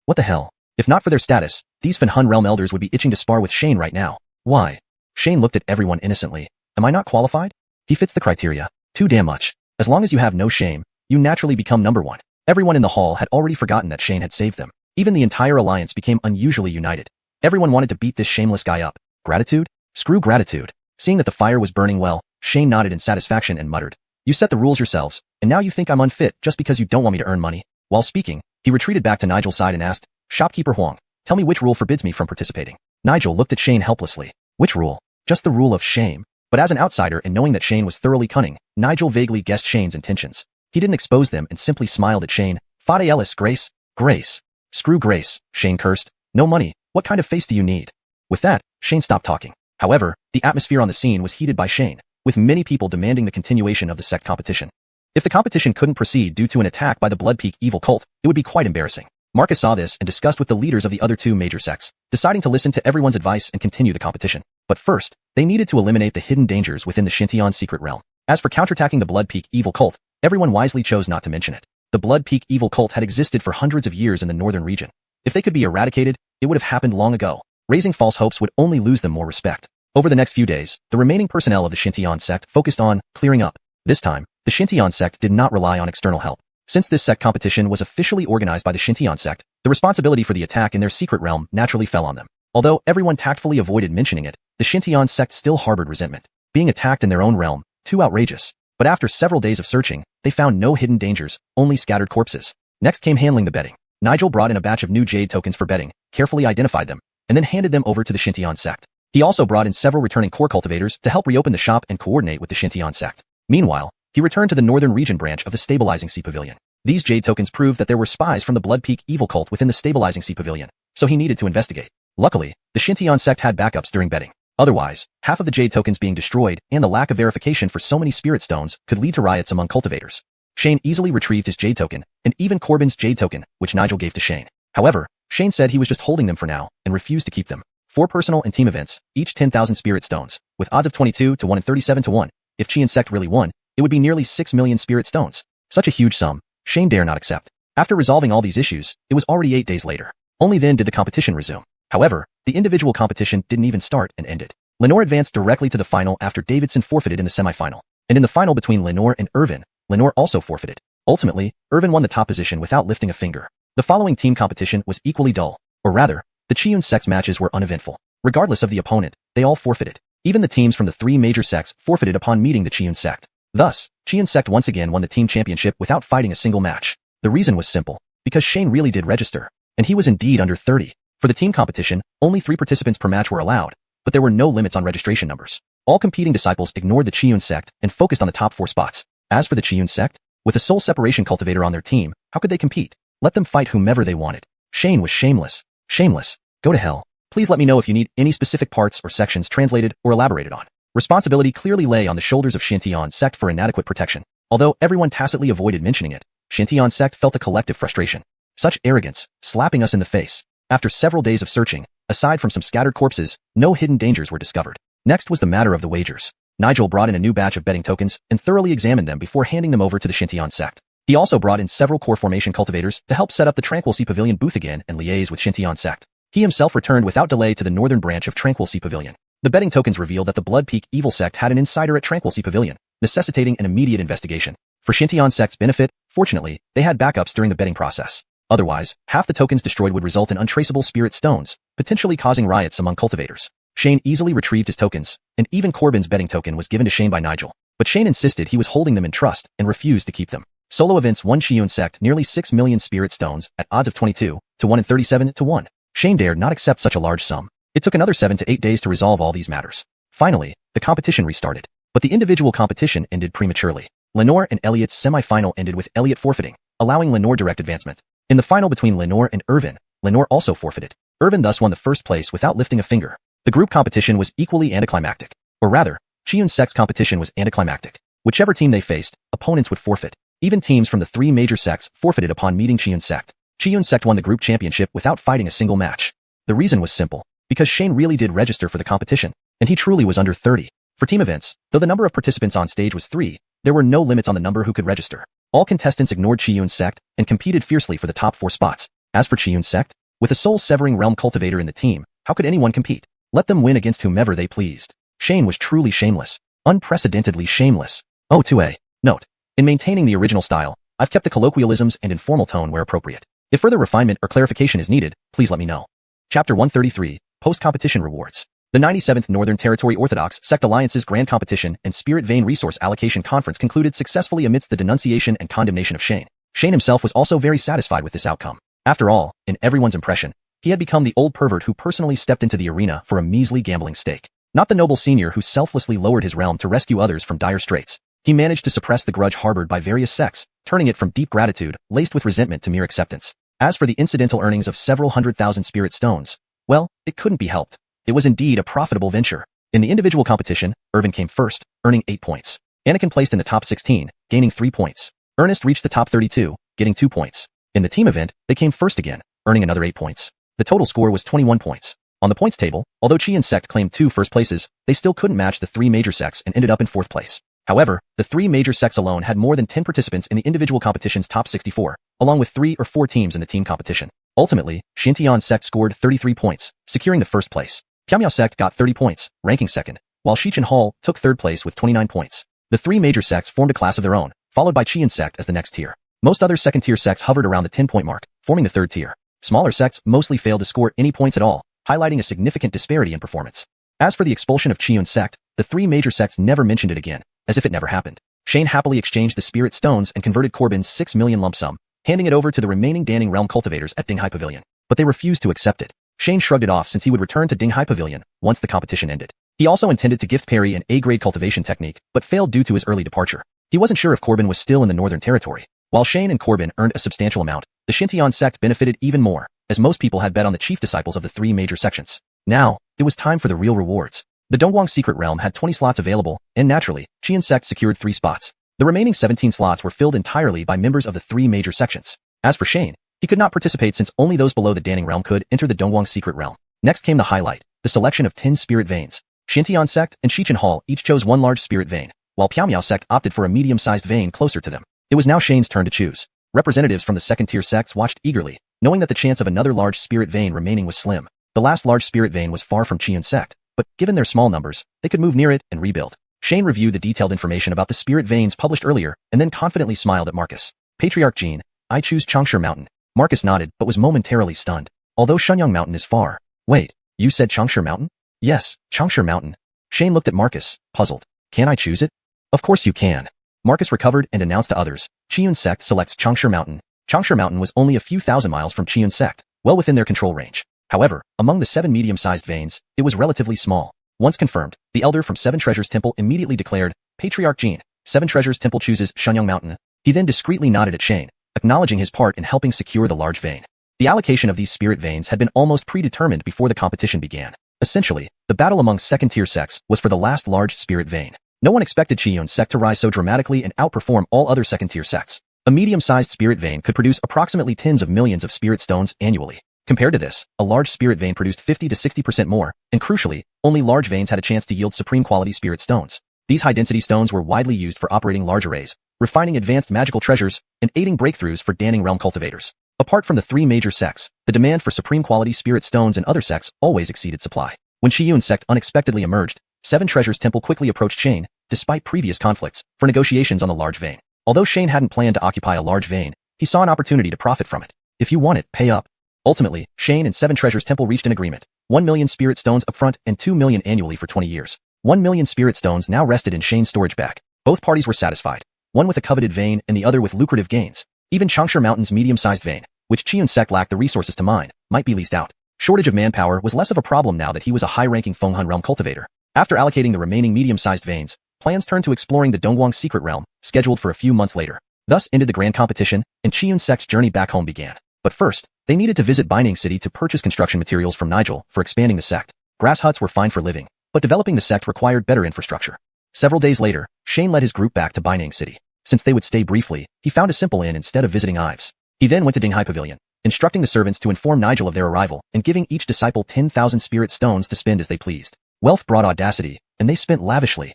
What the hell? If not for their status, these Fan Hun realm elders would be itching to spar with Shane right now. Why?" Shane looked at everyone innocently. "Am I not qualified?" He fits the criteria. Too damn much. As long as you have no shame, you naturally become number one. Everyone in the hall had already forgotten that Shane had saved them. Even the entire alliance became unusually united. Everyone wanted to beat this shameless guy up. Gratitude? Screw gratitude. Seeing that the fire was burning well, Shane nodded in satisfaction and muttered, "You set the rules yourselves, and now you think I'm unfit just because you don't want me to earn money." While speaking, he retreated back to Nigel's side and asked, "Shopkeeper Huang, tell me which rule forbids me from participating." Nigel looked at Shane helplessly. Which rule? Just the rule of shame. But as an outsider and knowing that Shane was thoroughly cunning, Nigel vaguely guessed Shane's intentions. He didn't expose them and simply smiled at Shane. "Fade Ellis, Grace." "Grace. Screw Grace," Shane cursed. "No money. What kind of face do you need?" With that, Shane stopped talking. However, the atmosphere on the scene was heated by Shane, with many people demanding the continuation of the sect competition. If the competition couldn't proceed due to an attack by the Blood Peak evil cult, it would be quite embarrassing. Marcus saw this and discussed with the leaders of the other two major sects, deciding to listen to everyone's advice and continue the competition. But first, they needed to eliminate the hidden dangers within the Xintian secret realm. As for counterattacking the Blood Peak evil cult, everyone wisely chose not to mention it. The Blood Peak evil cult had existed for hundreds of years in the northern region. If they could be eradicated, it would have happened long ago. Raising false hopes would only lose them more respect. Over the next few days, the remaining personnel of the Xintian sect focused on clearing up. This time, the Xintian sect did not rely on external help. Since this sect competition was officially organized by the Xintian sect, the responsibility for the attack in their secret realm naturally fell on them. Although everyone tactfully avoided mentioning it, the Xintian sect still harbored resentment. Being attacked in their own realm, too outrageous. But after several days of searching, they found no hidden dangers, only scattered corpses. Next came handling the betting. Nigel brought in a batch of new jade tokens for betting, carefully identified them, and then handed them over to the Xiuxian sect. He also brought in several returning core cultivators to help reopen the shop and coordinate with the Xiuxian sect. Meanwhile, he returned to the northern region branch of the Stabilizing Sea Pavilion. These jade tokens proved that there were spies from the Blood Peak evil cult within the Stabilizing Sea Pavilion, so he needed to investigate. Luckily, the Xiuxian sect had backups during betting. Otherwise, half of the jade tokens being destroyed and the lack of verification for so many spirit stones could lead to riots among cultivators. Shane easily retrieved his jade token, and even Corbin's jade token, which Nigel gave to Shane. However, Shane said he was just holding them for now and refused to keep them. 4 personal and team events, each 10,000 spirit stones, with odds of 22 to 1 and 37 to 1. If Xian sect really won, it would be nearly 6 million spirit stones. Such a huge sum, Shane dare not accept. After resolving all these issues, it was already 8 days later. Only then did the competition resume. However, the individual competition didn't even start and ended. Lenore advanced directly to the final after Davidson forfeited in the semifinal. And in the final between Lenore and Irvin, Lenore also forfeited. Ultimately, Irvin won the top position without lifting a finger. The following team competition was equally dull, or rather, the Xiuxian sect's matches were uneventful. Regardless of the opponent, they all forfeited. Even the teams from the 3 major sects forfeited upon meeting the Xiuxian sect. Thus, Xiuxian sect once again won the team championship without fighting a single match. The reason was simple, because Shane really did register, and he was indeed under 30. For the team competition, only 3 participants per match were allowed, but there were no limits on registration numbers. All competing disciples ignored the Xiuxian sect and focused on the top 4 spots. As for the Xiuxian sect, with a soul separation cultivator on their team, how could they compete? Let them fight whomever they wanted. Shane was shameless. Shameless. Go to hell. Please let me know if you need any specific parts or sections translated or elaborated on. Responsibility clearly lay on the shoulders of Xiuxian sect for inadequate protection. Although everyone tacitly avoided mentioning it, Xiuxian sect felt a collective frustration. Such arrogance, slapping us in the face. After several days of searching, aside from some scattered corpses, no hidden dangers were discovered. Next was the matter of the wagers. Nigel brought in a new batch of betting tokens and thoroughly examined them before handing them over to the Xiuxian sect. He also brought in several core formation cultivators to help set up the Tranquil Sea Pavilion booth again and liaise with Xiuxian sect. He himself returned without delay to the northern branch of Tranquil Sea Pavilion. The betting tokens revealed that the Blood Peak evil sect had an insider at Tranquil Sea Pavilion, necessitating an immediate investigation. For Xiuxian sect's benefit, fortunately, they had backups during the betting process. Otherwise, half the tokens destroyed would result in untraceable spirit stones, potentially causing riots among cultivators. Shane easily retrieved his tokens, and even Corbin's betting token was given to Shane by Nigel. But Shane insisted he was holding them in trust and refused to keep them. Solo events won Xiuxian sect nearly 6 million spirit stones at odds of 22 to 1 and 37 to 1. Shane dared not accept such a large sum. It took another 7 to 8 days to resolve all these matters. Finally, the competition restarted. But the individual competition ended prematurely. Lenore and Elliot's semi-final ended with Elliot forfeiting, allowing Lenore direct advancement. In the final between Lenore and Irvin, Lenore also forfeited. Irvin thus won the first place without lifting a finger. The group competition was equally anticlimactic. Or rather, Xiuxian sect's competition was anticlimactic. Whichever team they faced, opponents would forfeit. Even teams from the 3 major sects forfeited upon meeting Xiuxian sect. Xiuxian sect won the group championship without fighting a single match. The reason was simple, because Shane really did register for the competition, and he truly was under 30. For team events, though the number of participants on stage was 3, there were no limits on the number who could register. All contestants ignored Xiuxian sect and competed fiercely for the top 4 spots. As for Xiuxian sect, with a soul-severing realm cultivator in the team, how could anyone compete? Let them win against whomever they pleased. Shane was truly shameless. Unprecedentedly shameless. Oh, 2A. Note. In maintaining the original style, I've kept the colloquialisms and informal tone where appropriate. If further refinement or clarification is needed, please let me know. Chapter 133, Post-Competition Rewards. The 97th Northern Territory Orthodox Sect Alliance's Grand Competition and Spirit Vein Resource Allocation Conference concluded successfully amidst the denunciation and condemnation of Shane. Shane himself was also very satisfied with this outcome. After all, in everyone's impression, he had become the old pervert who personally stepped into the arena for a measly gambling stake. Not the noble senior who selflessly lowered his realm to rescue others from dire straits. He managed to suppress the grudge harbored by various sects, turning it from deep gratitude, laced with resentment, to mere acceptance. As for the incidental earnings of several 100,000 spirit stones, well, it couldn't be helped. It was indeed a profitable venture. In the individual competition, Irvin came first, earning 8 points. Anakin placed in the top 16, gaining 3 points. Ernest reached the top 32, getting 2 points. In the team event, they came first again, earning another 8 points. The total score was 21 points. On the points table, although Xiuxian sect claimed 2 first places, they still couldn't match the 3 major sects and ended up in 4th place. However, the 3 major sects alone had more than 10 participants in the individual competition's top 64, along with 3 or 4 teams in the team competition. Ultimately, Xiuxian sect scored 33 points, securing the first place. Piamiao sect got 30 points, ranking second, while Xichen Hall took 3rd place with 29 points. The 3 major sects formed a class of their own, followed by Xiuxian sect as the next tier. Most other second-tier sects hovered around the 10-point mark, forming the 3rd tier. Smaller sects mostly failed to score any points at all, highlighting a significant disparity in performance. As for the expulsion of Xiuxian sect, the 3 major sects never mentioned it again, as if it never happened. Shane happily exchanged the spirit stones and converted Corbin's 6 million lump sum, handing it over to the remaining Danning Realm cultivators at Dinghai Pavilion. But they refused to accept it. Shane shrugged it off since he would return to Dinghai Pavilion once the competition ended. He also intended to gift Perry an A-grade cultivation technique, but failed due to his early departure. He wasn't sure if Corbin was still in the Northern Territory. While Shane and Corbin earned a substantial amount, the Xintian sect benefited even more, as most people had bet on the chief disciples of the three major sections. Now, it was time for the real rewards. The Dongguang Secret Realm had 20 slots available, and naturally, Qian sect secured 3 spots. The remaining 17 slots were filled entirely by members of the 3 major sections. As for Shane, he could not participate since only those below the Danning Realm could enter the Dongguang Secret Realm. Next came the highlight, the selection of 10 spirit veins. Xintian sect and Xichen Hall each chose one large spirit vein, while Piaomiao sect opted for a medium-sized vein closer to them. It was now Shane's turn to choose. Representatives from the second-tier sects watched eagerly, knowing that the chance of another large spirit vein remaining was slim. The last large spirit vein was far from Qian sect, but given their small numbers, they could move near it and rebuild. Shane reviewed the detailed information about the spirit veins published earlier and then confidently smiled at Marcus. Patriarch Jean, I choose Changshu Mountain. Marcus nodded but was momentarily stunned. Although Shenyang Mountain is far. Wait, you said Changshu Mountain? Yes, Changshu Mountain. Shane looked at Marcus, puzzled. Can I choose it? Of course you can. Marcus recovered and announced to others. Qian sect selects Changshu Mountain. Changshu Mountain was only a few thousand miles from Qian sect, well within their control range. However, among the 7 medium-sized veins, it was relatively small. Once confirmed, the elder from Seven Treasures Temple immediately declared, Patriarch Jean, Seven Treasures Temple chooses Shenyang Mountain. He then discreetly nodded at Shane, acknowledging his part in helping secure the large vein. The allocation of these spirit veins had been almost predetermined before the competition began. Essentially, the battle among second-tier sects was for the last large spirit vein. No one expected Qian sect to rise so dramatically and outperform all other second-tier sects. A medium-sized spirit vein could produce approximately tens of millions of spirit stones annually. Compared to this, a large spirit vein produced 50 to 60% more, and crucially, only large veins had a chance to yield supreme-quality spirit stones. These high-density stones were widely used for operating large arrays, refining advanced magical treasures, and aiding breakthroughs for Danning Realm cultivators. Apart from the 3 major sects, the demand for supreme-quality spirit stones in other sects always exceeded supply. When Xiyun sect unexpectedly emerged, Seven Treasures Temple quickly approached Shane, despite previous conflicts, for negotiations on the large vein. Although Shane hadn't planned to occupy a large vein, he saw an opportunity to profit from it. If you want it, pay up. Ultimately, Shane and Seven Treasures Temple reached an agreement. 1 million spirit stones upfront and 2 million annually for 20 years. 1 million spirit stones now rested in Shane's storage bag. Both parties were satisfied, one with a coveted vein and the other with lucrative gains. Even Changshu Mountain's medium-sized vein, which Qian sect lacked the resources to mine, might be leased out. Shortage of manpower was less of a problem now that he was a high-ranking Fenghan realm cultivator. After allocating the remaining medium-sized veins, plans turned to exploring the Dongguang Secret Realm, scheduled for a few months later. Thus ended the grand competition, and Qian sect's journey back home began. But first, they needed to visit Binding City to purchase construction materials from Nigel for expanding the sect. Grass huts were fine for living, but developing the sect required better infrastructure. Several days later, Shane led his group back to Binding City. Since they would stay briefly, he found a simple inn instead of visiting Ives. He then went to Dinghai Pavilion, instructing the servants to inform Nigel of their arrival and giving each disciple 10,000 spirit stones to spend as they pleased. Wealth brought audacity, and they spent lavishly.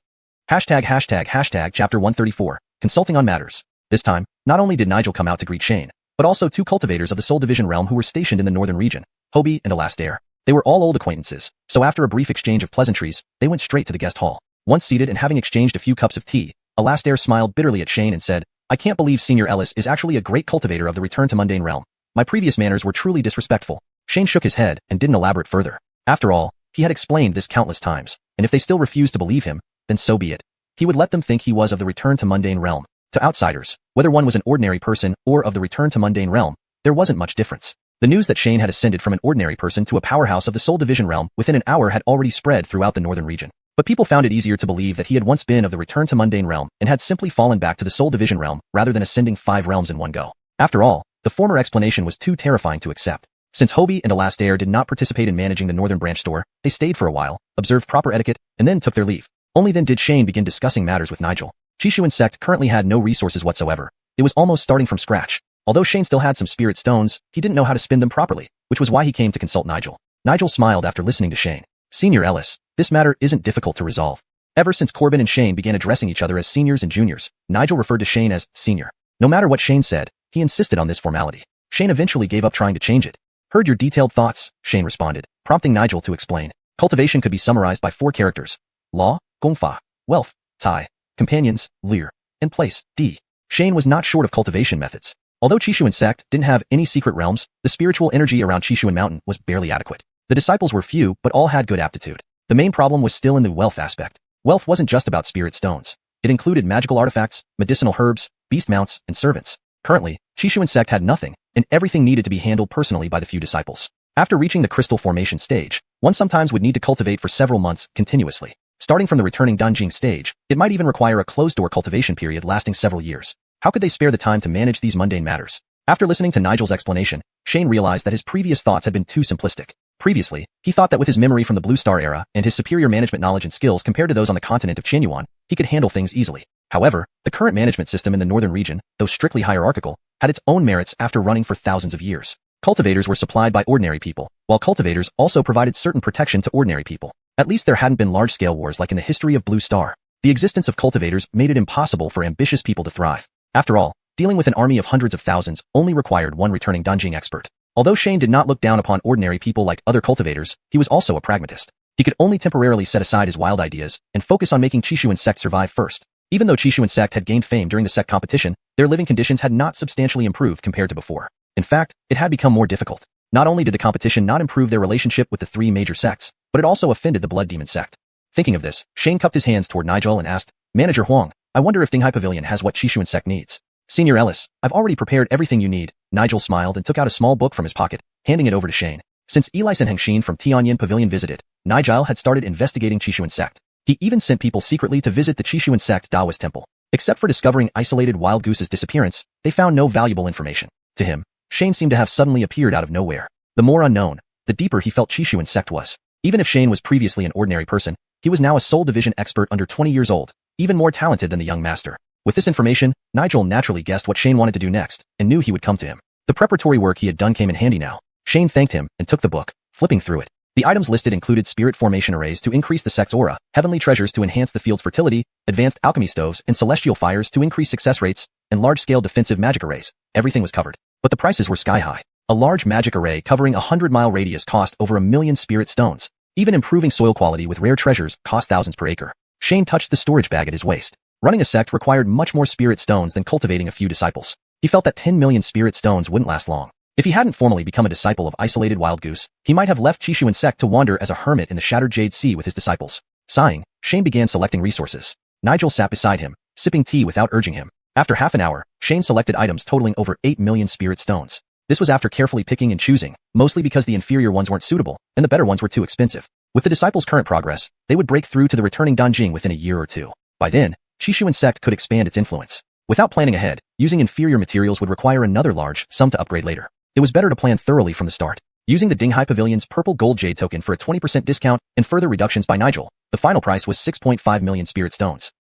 Hashtag chapter 134, consulting on matters. This time, not only did Nigel come out to greet Shane, but also 2 cultivators of the Soul Division realm who were stationed in the northern region, Hobie and Alastair. They were all old acquaintances, so after a brief exchange of pleasantries, they went straight to the guest hall. Once seated and having exchanged a few cups of tea, Alastair smiled bitterly at Shane and said, I can't believe Senior Ellis is actually a great cultivator of the Return to Mundane realm. My previous manners were truly disrespectful. Shane shook his head and didn't elaborate further. After all, he had explained this countless times, and if they still refused to believe him, then so be it. He would let them think he was of the Return to Mundane realm. To outsiders, whether one was an ordinary person or of the Return to Mundane realm, there wasn't much difference. The news that Shane had ascended from an ordinary person to a powerhouse of the Soul Division realm within an hour had already spread throughout the northern region. But people found it easier to believe that he had once been of the Return to Mundane realm and had simply fallen back to the Soul Division realm rather than ascending 5 realms in one go. After all, the former explanation was too terrifying to accept. Since Hobie and Alastair did not participate in managing the northern branch store, they stayed for a while, observed proper etiquette, and then took their leave. Only then did Shane begin discussing matters with Nigel. Xiuxian sect currently had no resources whatsoever. It was almost starting from scratch. Although Shane still had some spirit stones, he didn't know how to spend them properly, which was why he came to consult Nigel. Nigel smiled after listening to Shane. Senior Ellis, this matter isn't difficult to resolve. Ever since Corbin and Shane began addressing each other as seniors and juniors, Nigel referred to Shane as senior. No matter what Shane said, he insisted on this formality. Shane eventually gave up trying to change it. Heard your detailed thoughts, Shane responded, prompting Nigel to explain. Cultivation could be summarized by 4 characters. Law, gongfa, wealth, tai, companions, lir, and place, d. Shane was not short of cultivation methods. Although Xiuxian sect didn't have any secret realms, the spiritual energy around Xiuxian Mountain was barely adequate. The disciples were few, but all had good aptitude. The main problem was still in the wealth aspect. Wealth wasn't just about spirit stones. It included magical artifacts, medicinal herbs, beast mounts, and servants. Currently, Xiuxian sect had nothing, and everything needed to be handled personally by the few disciples. After reaching the crystal formation stage, one sometimes would need to cultivate for several months continuously. Starting from the returning Danjing stage, it might even require a closed-door cultivation period lasting several years. How could they spare the time to manage these mundane matters? After listening to Nigel's explanation, Shane realized that his previous thoughts had been too simplistic. Previously, he thought that with his memory from the Blue Star era and his superior management knowledge and skills compared to those on the continent of Xuanhuan, he could handle things easily. However, the current management system in the northern region, though strictly hierarchical, had its own merits after running for thousands of years. Cultivators were supplied by ordinary people, while cultivators also provided certain protection to ordinary people. At least there hadn't been large-scale wars like in the history of Blue Star. The existence of cultivators made it impossible for ambitious people to thrive. After all, dealing with an army of hundreds of thousands only required one returning Danjing expert. Although Shane did not look down upon ordinary people like other cultivators, he was also a pragmatist. He could only temporarily set aside his wild ideas and focus on making Xiuxian sect survive first. Even though Xiuxian sect had gained fame during the sect competition, their living conditions had not substantially improved compared to before. In fact, it had become more difficult. Not only did the competition not improve their relationship with the three major sects, but it also offended the Blood Demon sect. Thinking of this, Shane cupped his hands toward Nigel and asked, "Manager Huang, I wonder if Dinghai Pavilion has what Xiuxian sect needs." "Senior Ellis, I've already prepared everything you need." Nigel smiled and took out a small book from his pocket, handing it over to Shane. Since Eli Hengxin from Tianyin Pavilion visited, Nigel had started investigating Xiuxian sect. He even sent people secretly to visit the Xiuxian sect Taoist temple. Except for discovering isolated wild goose's disappearance, they found no valuable information. To him, Shane seemed to have suddenly appeared out of nowhere. The more unknown, the deeper he felt Xiuxian sect was. Even if Shane was previously an ordinary person, he was now a Soul Division expert under 20 years old, even more talented than the young master. With this information, Nigel naturally guessed what Shane wanted to do next, and knew he would come to him. The preparatory work he had done came in handy now. Shane thanked him and took the book, flipping through it. The items listed included spirit formation arrays to increase the sect's aura, heavenly treasures to enhance the field's fertility, advanced alchemy stoves and celestial fires to increase success rates, and large-scale defensive magic arrays. Everything was covered. But the prices were sky-high. A large magic array covering a 100-mile radius cost over 1,000,000 spirit stones. Even improving soil quality with rare treasures cost thousands per acre. Shane touched the storage bag at his waist. Running a sect required much more spirit stones than cultivating a few disciples. He felt that 10 million spirit stones wouldn't last long. If he hadn't formally become a disciple of isolated wild goose, he might have left Xiuxian sect to wander as a hermit in the shattered Jade Sea with his disciples. Sighing, Shane began selecting resources. Nigel sat beside him, sipping tea without urging him. After half an hour, Shane selected items totaling over 8 million spirit stones. This was after carefully picking and choosing, mostly because the inferior ones weren't suitable, and the better ones were too expensive. With the disciples' current progress, they would break through to the returning Danjing within a year or two. By then, Xiuxian sect could expand its influence. Without planning ahead, using inferior materials would require another large sum to upgrade later. It was better to plan thoroughly from the start. Using the Dinghai Pavilion's purple gold jade token for a 20% discount and further reductions by Nigel, the final price was 6.5 million spirit stones.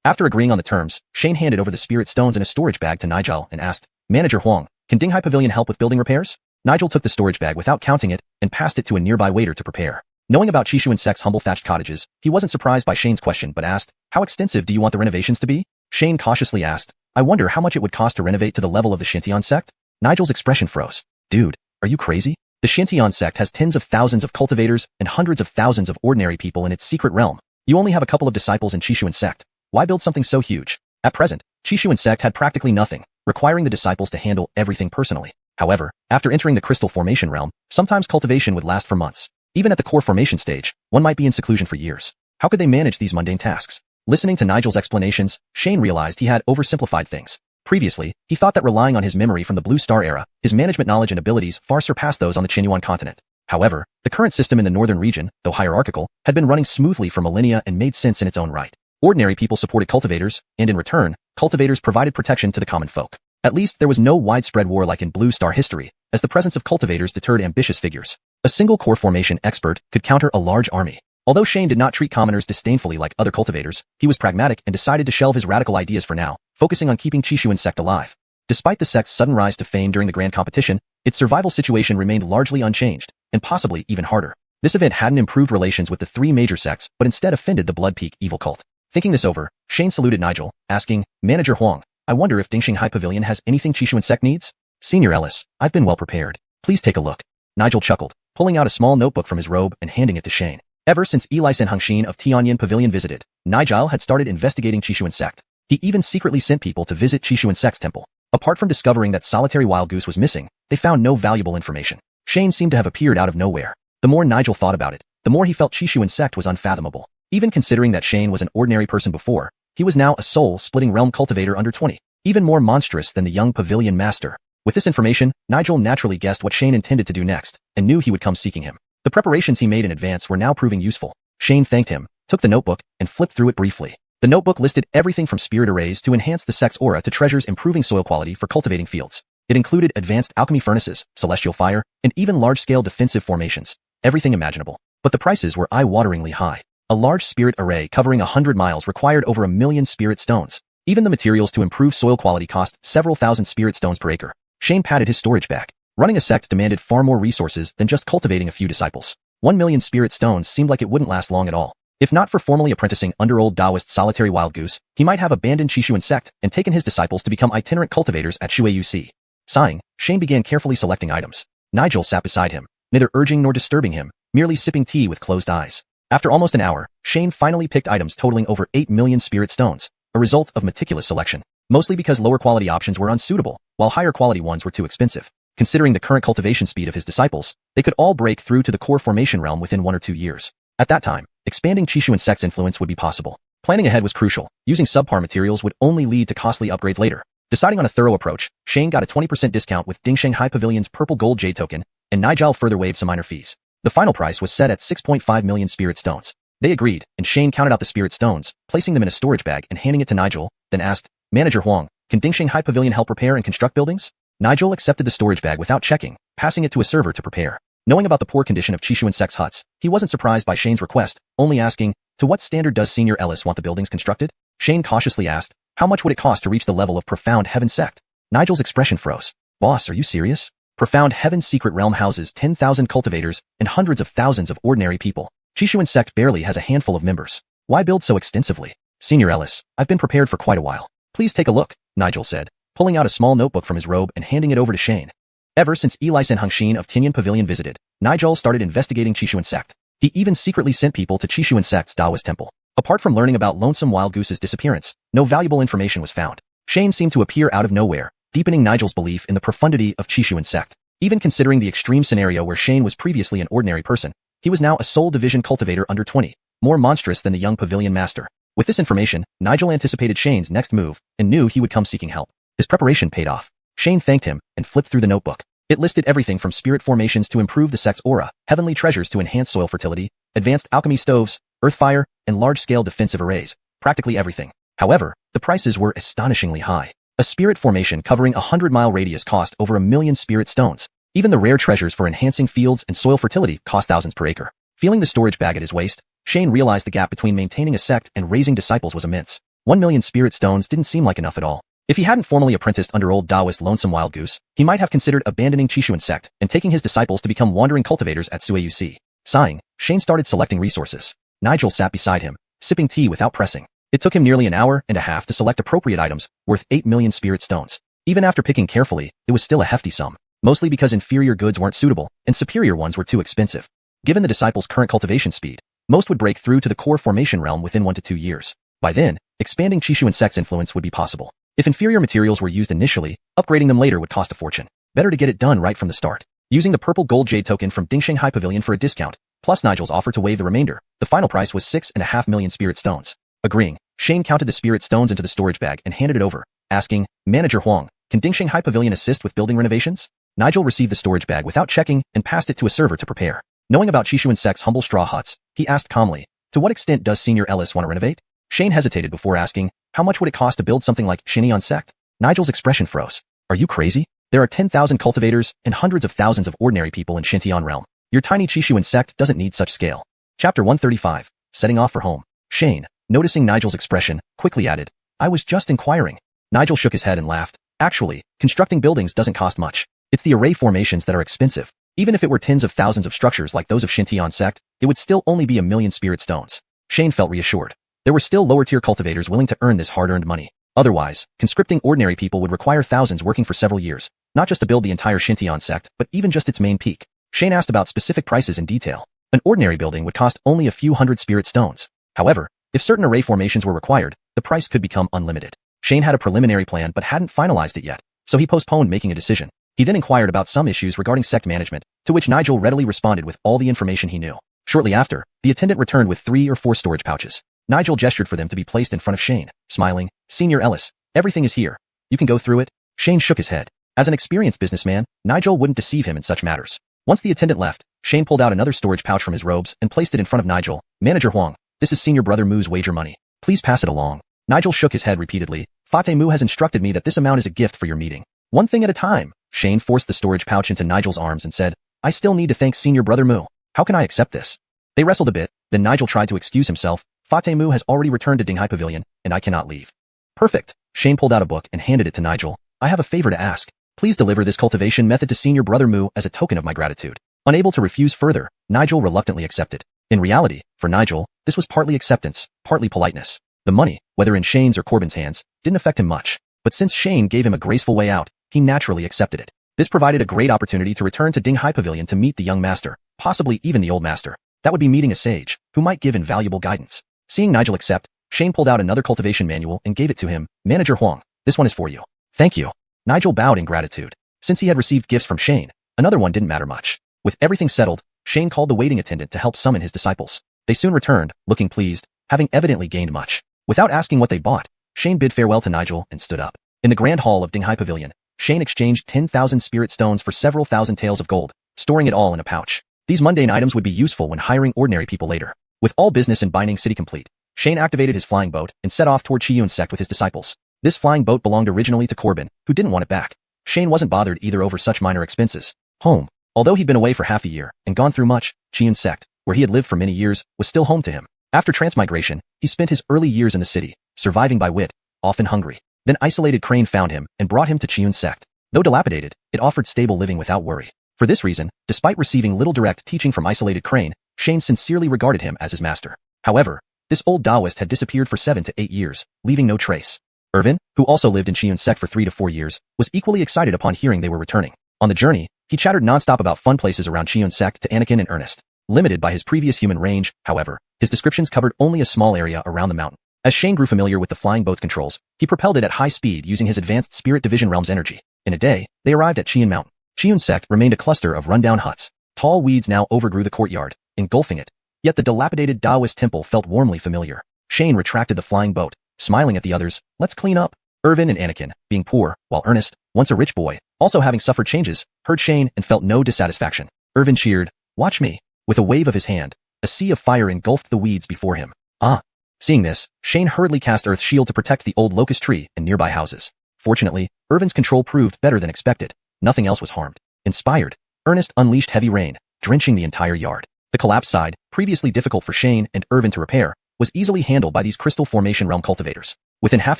After agreeing on the terms, Shane handed over the spirit stones in a storage bag to Nigel and asked, "Manager Huang, can Dinghai Pavilion help with building repairs?" Nigel took the storage bag without counting it and passed it to a nearby waiter to prepare. Knowing about Xiuxian sect's humble thatched cottages, he wasn't surprised by Shane's question but asked, "How extensive do you want the renovations to be?" Shane cautiously asked, "I wonder how much it would cost to renovate to the level of the Xiuxian sect?" Nigel's expression froze. "Dude, are you crazy? The Xiuxian sect has tens of thousands of cultivators and hundreds of thousands of ordinary people in its secret realm. You only have a couple of disciples in Xiuxian sect. Why build something so huge?" At present, Xiuxian sect had practically nothing, requiring the disciples to handle everything personally. However, after entering the crystal formation realm, sometimes cultivation would last for months. Even at the core formation stage, one might be in seclusion for years. How could they manage these mundane tasks? Listening to Nigel's explanations, Shane realized he had oversimplified things. Previously, he thought that relying on his memory from the Blue Star era, his management knowledge and abilities far surpassed those on the Xuanhuan continent. However, the current system in the northern region, though hierarchical, had been running smoothly for millennia and made sense in its own right. Ordinary people supported cultivators, and in return, cultivators provided protection to the common folk. At least there was no widespread war like in Blue Star history, as the presence of cultivators deterred ambitious figures. A single core formation expert could counter a large army. Although Shane did not treat commoners disdainfully like other cultivators, he was pragmatic and decided to shelve his radical ideas for now, focusing on keeping Xiuxian sect alive. Despite the sect's sudden rise to fame during the grand competition, its survival situation remained largely unchanged, and possibly even harder. This event hadn't improved relations with the three major sects, but instead offended the Blood Peak evil cult. Thinking this over, Shane saluted Nigel, asking, "Manager Huang, I wonder if Dinghai Pavilion has anything Xiuxian sect needs?" "Senior Ellis, I've been well prepared. Please take a look." Nigel chuckled, pulling out a small notebook from his robe and handing it to Shane. Ever since Eli Hengxin of Tianyin Pavilion visited, Nigel had started investigating Xiuxian sect. He even secretly sent people to visit Xiuxian sect's temple. Apart from discovering that solitary wild goose was missing, they found no valuable information. Shane seemed to have appeared out of nowhere. The more Nigel thought about it, the more he felt Xiuxian sect was unfathomable. Even considering that Shane was an ordinary person before, he was now a soul-splitting realm cultivator under 20, even more monstrous than the young pavilion master. With this information, Nigel naturally guessed what Shane intended to do next, and knew he would come seeking him. The preparations he made in advance were now proving useful. Shane thanked him, took the notebook, and flipped through it briefly. The notebook listed everything from spirit arrays to enhance the sect's aura to treasures improving soil quality for cultivating fields. It included advanced alchemy furnaces, celestial fire, and even large-scale defensive formations. Everything imaginable. But the prices were eye-wateringly high. A large spirit array covering 100 miles required over 1 million spirit stones. Even the materials to improve soil quality cost several thousand spirit stones per acre. Shane patted his storage bag. Running a sect demanded far more resources than just cultivating a few disciples. 1 million spirit stones seemed like it wouldn't last long at all. If not for formally apprenticing under old Taoist solitary wild goose, he might have abandoned xiuxian sect and taken his disciples to become itinerant cultivators at xiuxian. Sighing, Shane began carefully selecting items. Nigel sat beside him, neither urging nor disturbing him, merely sipping tea with closed eyes. After almost an hour, Shane finally picked items totaling over 8 million spirit stones, a result of meticulous selection, mostly because lower quality options were unsuitable, while higher quality ones were too expensive. Considering the current cultivation speed of his disciples, they could all break through to the core formation realm within 1 or 2 years. At that time, expanding xiuxian sect's influence would be possible. Planning ahead was crucial. Using subpar materials would only lead to costly upgrades later. Deciding on a thorough approach, Shane got a 20% discount with Dingsheng High Pavilion's purple gold jade token, and Nigel further waived some minor fees. The final price was set at 6.5 million spirit stones. They agreed, and Shane counted out the spirit stones, placing them in a storage bag and handing it to Nigel, then asked, "Manager Huang, can Dingsheng High Pavilion help repair and construct buildings?" Nigel accepted the storage bag without checking, passing it to a server to prepare. Knowing about the poor condition of xiuxian sect's huts, he wasn't surprised by Shane's request, only asking, "To what standard does Senior Ellis want the buildings constructed?" Shane cautiously asked, "How much would it cost to reach the level of Profound Heaven sect?" Nigel's expression froze. "Boss, are you serious? Profound Heaven's secret realm houses 10,000 cultivators and hundreds of thousands of ordinary people. Xiuxian sect barely has a handful of members. Why build so extensively?" "Senior Ellis, I've been prepared for quite a while. Please take a look," Nigel said, pulling out a small notebook from his robe and handing it over to Shane. Ever since Eli Senhungshin of Tinyan Pavilion visited, Nigel started investigating Xiuxian sect. He even secretly sent people to Xiuxian sect's Taoist temple. Apart from learning about Lonesome Wild Goose's disappearance, no valuable information was found. Shane seemed to appear out of nowhere, deepening Nigel's belief in the profundity of Xiuxian sect. Even considering the extreme scenario where Shane was previously an ordinary person, he was now a soul division cultivator under 20, more monstrous than the young pavilion master. With this information, Nigel anticipated Shane's next move and knew he would come seeking help. His preparation paid off. Shane thanked him and flipped through the notebook. It listed everything from spirit formations to improve the sect's aura, heavenly treasures to enhance soil fertility, advanced alchemy stoves, earth fire, and large-scale defensive arrays, practically everything. However, the prices were astonishingly high. A spirit formation covering a 100-mile radius cost over 1 million spirit stones. Even the rare treasures for enhancing fields and soil fertility cost thousands per acre. Feeling the storage bag at his waist, Shane realized the gap between maintaining a sect and raising disciples was immense. 1 million spirit stones didn't seem like enough at all. If he hadn't formally apprenticed under old Taoist Lonesome Wild Goose, he might have considered abandoning Xiuxian sect and taking his disciples to become wandering cultivators at xiuxian. Sighing, Shane started selecting resources. Nigel sat beside him, sipping tea without pressing. It took him nearly an hour and a half to select appropriate items, worth 8 million spirit stones. Even after picking carefully, it was still a hefty sum, mostly because inferior goods weren't suitable, and superior ones were too expensive. Given the disciples' current cultivation speed, most would break through to the core formation realm within 1 to 2 years. By then, expanding Xiuxian sect's influence would be possible. If inferior materials were used initially, upgrading them later would cost a fortune. Better to get it done right from the start. Using the purple gold jade token from Dingsheng High Pavilion for a discount, plus Nigel's offer to waive the remainder, the final price was 6.5 million spirit stones. Agreeing, Shane counted the spirit stones into the storage bag and handed it over, asking, "Manager Huang, can Dingsheng High Pavilion assist with building renovations?" Nigel received the storage bag without checking and passed it to a server to prepare. Knowing about Xiuxian sect's humble straw huts, he asked calmly, "To what extent does Senior Ellis want to renovate?" Shane hesitated before asking, "How much would it cost to build something like Xiuxian sect?" Nigel's expression froze. "Are you crazy? There are 10,000 cultivators and hundreds of thousands of ordinary people in Xiuxian realm. Your tiny Xiuxian sect doesn't need such scale." Chapter 135, Setting Off for Home. Shane, noticing Nigel's expression, quickly added, "I was just inquiring." Nigel shook his head and laughed. "Actually, constructing buildings doesn't cost much. It's the array formations that are expensive. Even if it were tens of thousands of structures like those of Xiuxian sect, it would still only be 1 million spirit stones." Shane felt reassured. There were still lower-tier cultivators willing to earn this hard-earned money. Otherwise, conscripting ordinary people would require thousands working for several years, not just to build the entire Xiuxian sect, but even just its main peak. Shane asked about specific prices in detail. An ordinary building would cost only a few hundred spirit stones. However, if certain array formations were required, the price could become unlimited. Shane had a preliminary plan but hadn't finalized it yet, so he postponed making a decision. He then inquired about some issues regarding sect management, to which Nigel readily responded with all the information he knew. Shortly after, the attendant returned with 3 or 4 storage pouches. Nigel gestured for them to be placed in front of Shane, smiling, "Senior Ellis, everything is here. You can go through it." Shane shook his head. As an experienced businessman, Nigel wouldn't deceive him in such matters. Once the attendant left, Shane pulled out another storage pouch from his robes and placed it in front of Nigel. Manager Huang, this is senior brother Mu's wager money. Please pass it along. Nigel shook his head repeatedly. Fate Mu has instructed me that this amount is a gift for your meeting. One thing at a time. Shane forced the storage pouch into Nigel's arms and said, I still need to thank senior brother Mu. How can I accept this? They wrestled a bit, then Nigel tried to excuse himself. Fate Mu has already returned to Dinghai Pavilion, and I cannot leave. Perfect. Shane pulled out a book and handed it to Nigel. I have a favor to ask. Please deliver this cultivation method to senior brother Mu as a token of my gratitude. Unable to refuse further, Nigel reluctantly accepted. In reality, for Nigel, this was partly acceptance, partly politeness. The money, whether in Shane's or Corbin's hands, didn't affect him much. But since Shane gave him a graceful way out, he naturally accepted it. This provided a great opportunity to return to Dinghai Pavilion to meet the young master, possibly even the old master. That would be meeting a sage, who might give invaluable guidance. Seeing Nigel accept, Shane pulled out another cultivation manual and gave it to him. Manager Huang, this one is for you. Thank you. Nigel bowed in gratitude. Since he had received gifts from Shane, another one didn't matter much. With everything settled, Shane called the waiting attendant to help summon his disciples. They soon returned, looking pleased, having evidently gained much. Without asking what they bought, Shane bid farewell to Nigel and stood up. In the grand hall of Dinghai Pavilion, Shane exchanged 10,000 spirit stones for several thousand taels of gold, storing it all in a pouch. These mundane items would be useful when hiring ordinary people later. With all business in Binding City complete, Shane activated his flying boat and set off toward Xiuxian sect with his disciples. This flying boat belonged originally to Corbin, who didn't want it back. Shane wasn't bothered either over such minor expenses. Home. Although he'd been away for half a year and gone through much, Xiuxian sect, where he had lived for many years, was still home to him. After transmigration, he spent his early years in the city, surviving by wit, often hungry. Then Isolated Crane found him and brought him to Xiuxian sect. Though dilapidated, it offered stable living without worry. For this reason, despite receiving little direct teaching from Isolated Crane, Shane sincerely regarded him as his master. However, this old Taoist had disappeared for 7 to 8 years, leaving no trace. Irvin, who also lived in Xiuxian sect for 3 to 4 years, was equally excited upon hearing they were returning. On the journey, he chattered nonstop about fun places around Xiuxian sect to Anakin and Ernest. Limited by his previous human range, however, his descriptions covered only a small area around the mountain. As Shane grew familiar with the flying boat's controls, he propelled it at high speed using his advanced Spirit Division Realm's energy. In a day, they arrived at Xiuxian Mountain. Xiuxian sect remained a cluster of rundown huts. Tall weeds now overgrew the courtyard, engulfing it. Yet the dilapidated Taoist temple felt warmly familiar. Shane retracted the flying boat, smiling at the others. Let's clean up. Irvin and Anakin, being poor, while Ernest, once a rich boy, also having suffered changes, heard Shane and felt no dissatisfaction. Irvin cheered, watch me. With a wave of his hand, a sea of fire engulfed the weeds before him. Ah! Seeing this, Shane hurriedly cast Earth's shield to protect the old locust tree and nearby houses. Fortunately, Irvin's control proved better than expected. Nothing else was harmed. Inspired, Ernest unleashed heavy rain, drenching the entire yard. The collapsed side, previously difficult for Shane and Irvin to repair, was easily handled by these crystal formation realm cultivators. Within half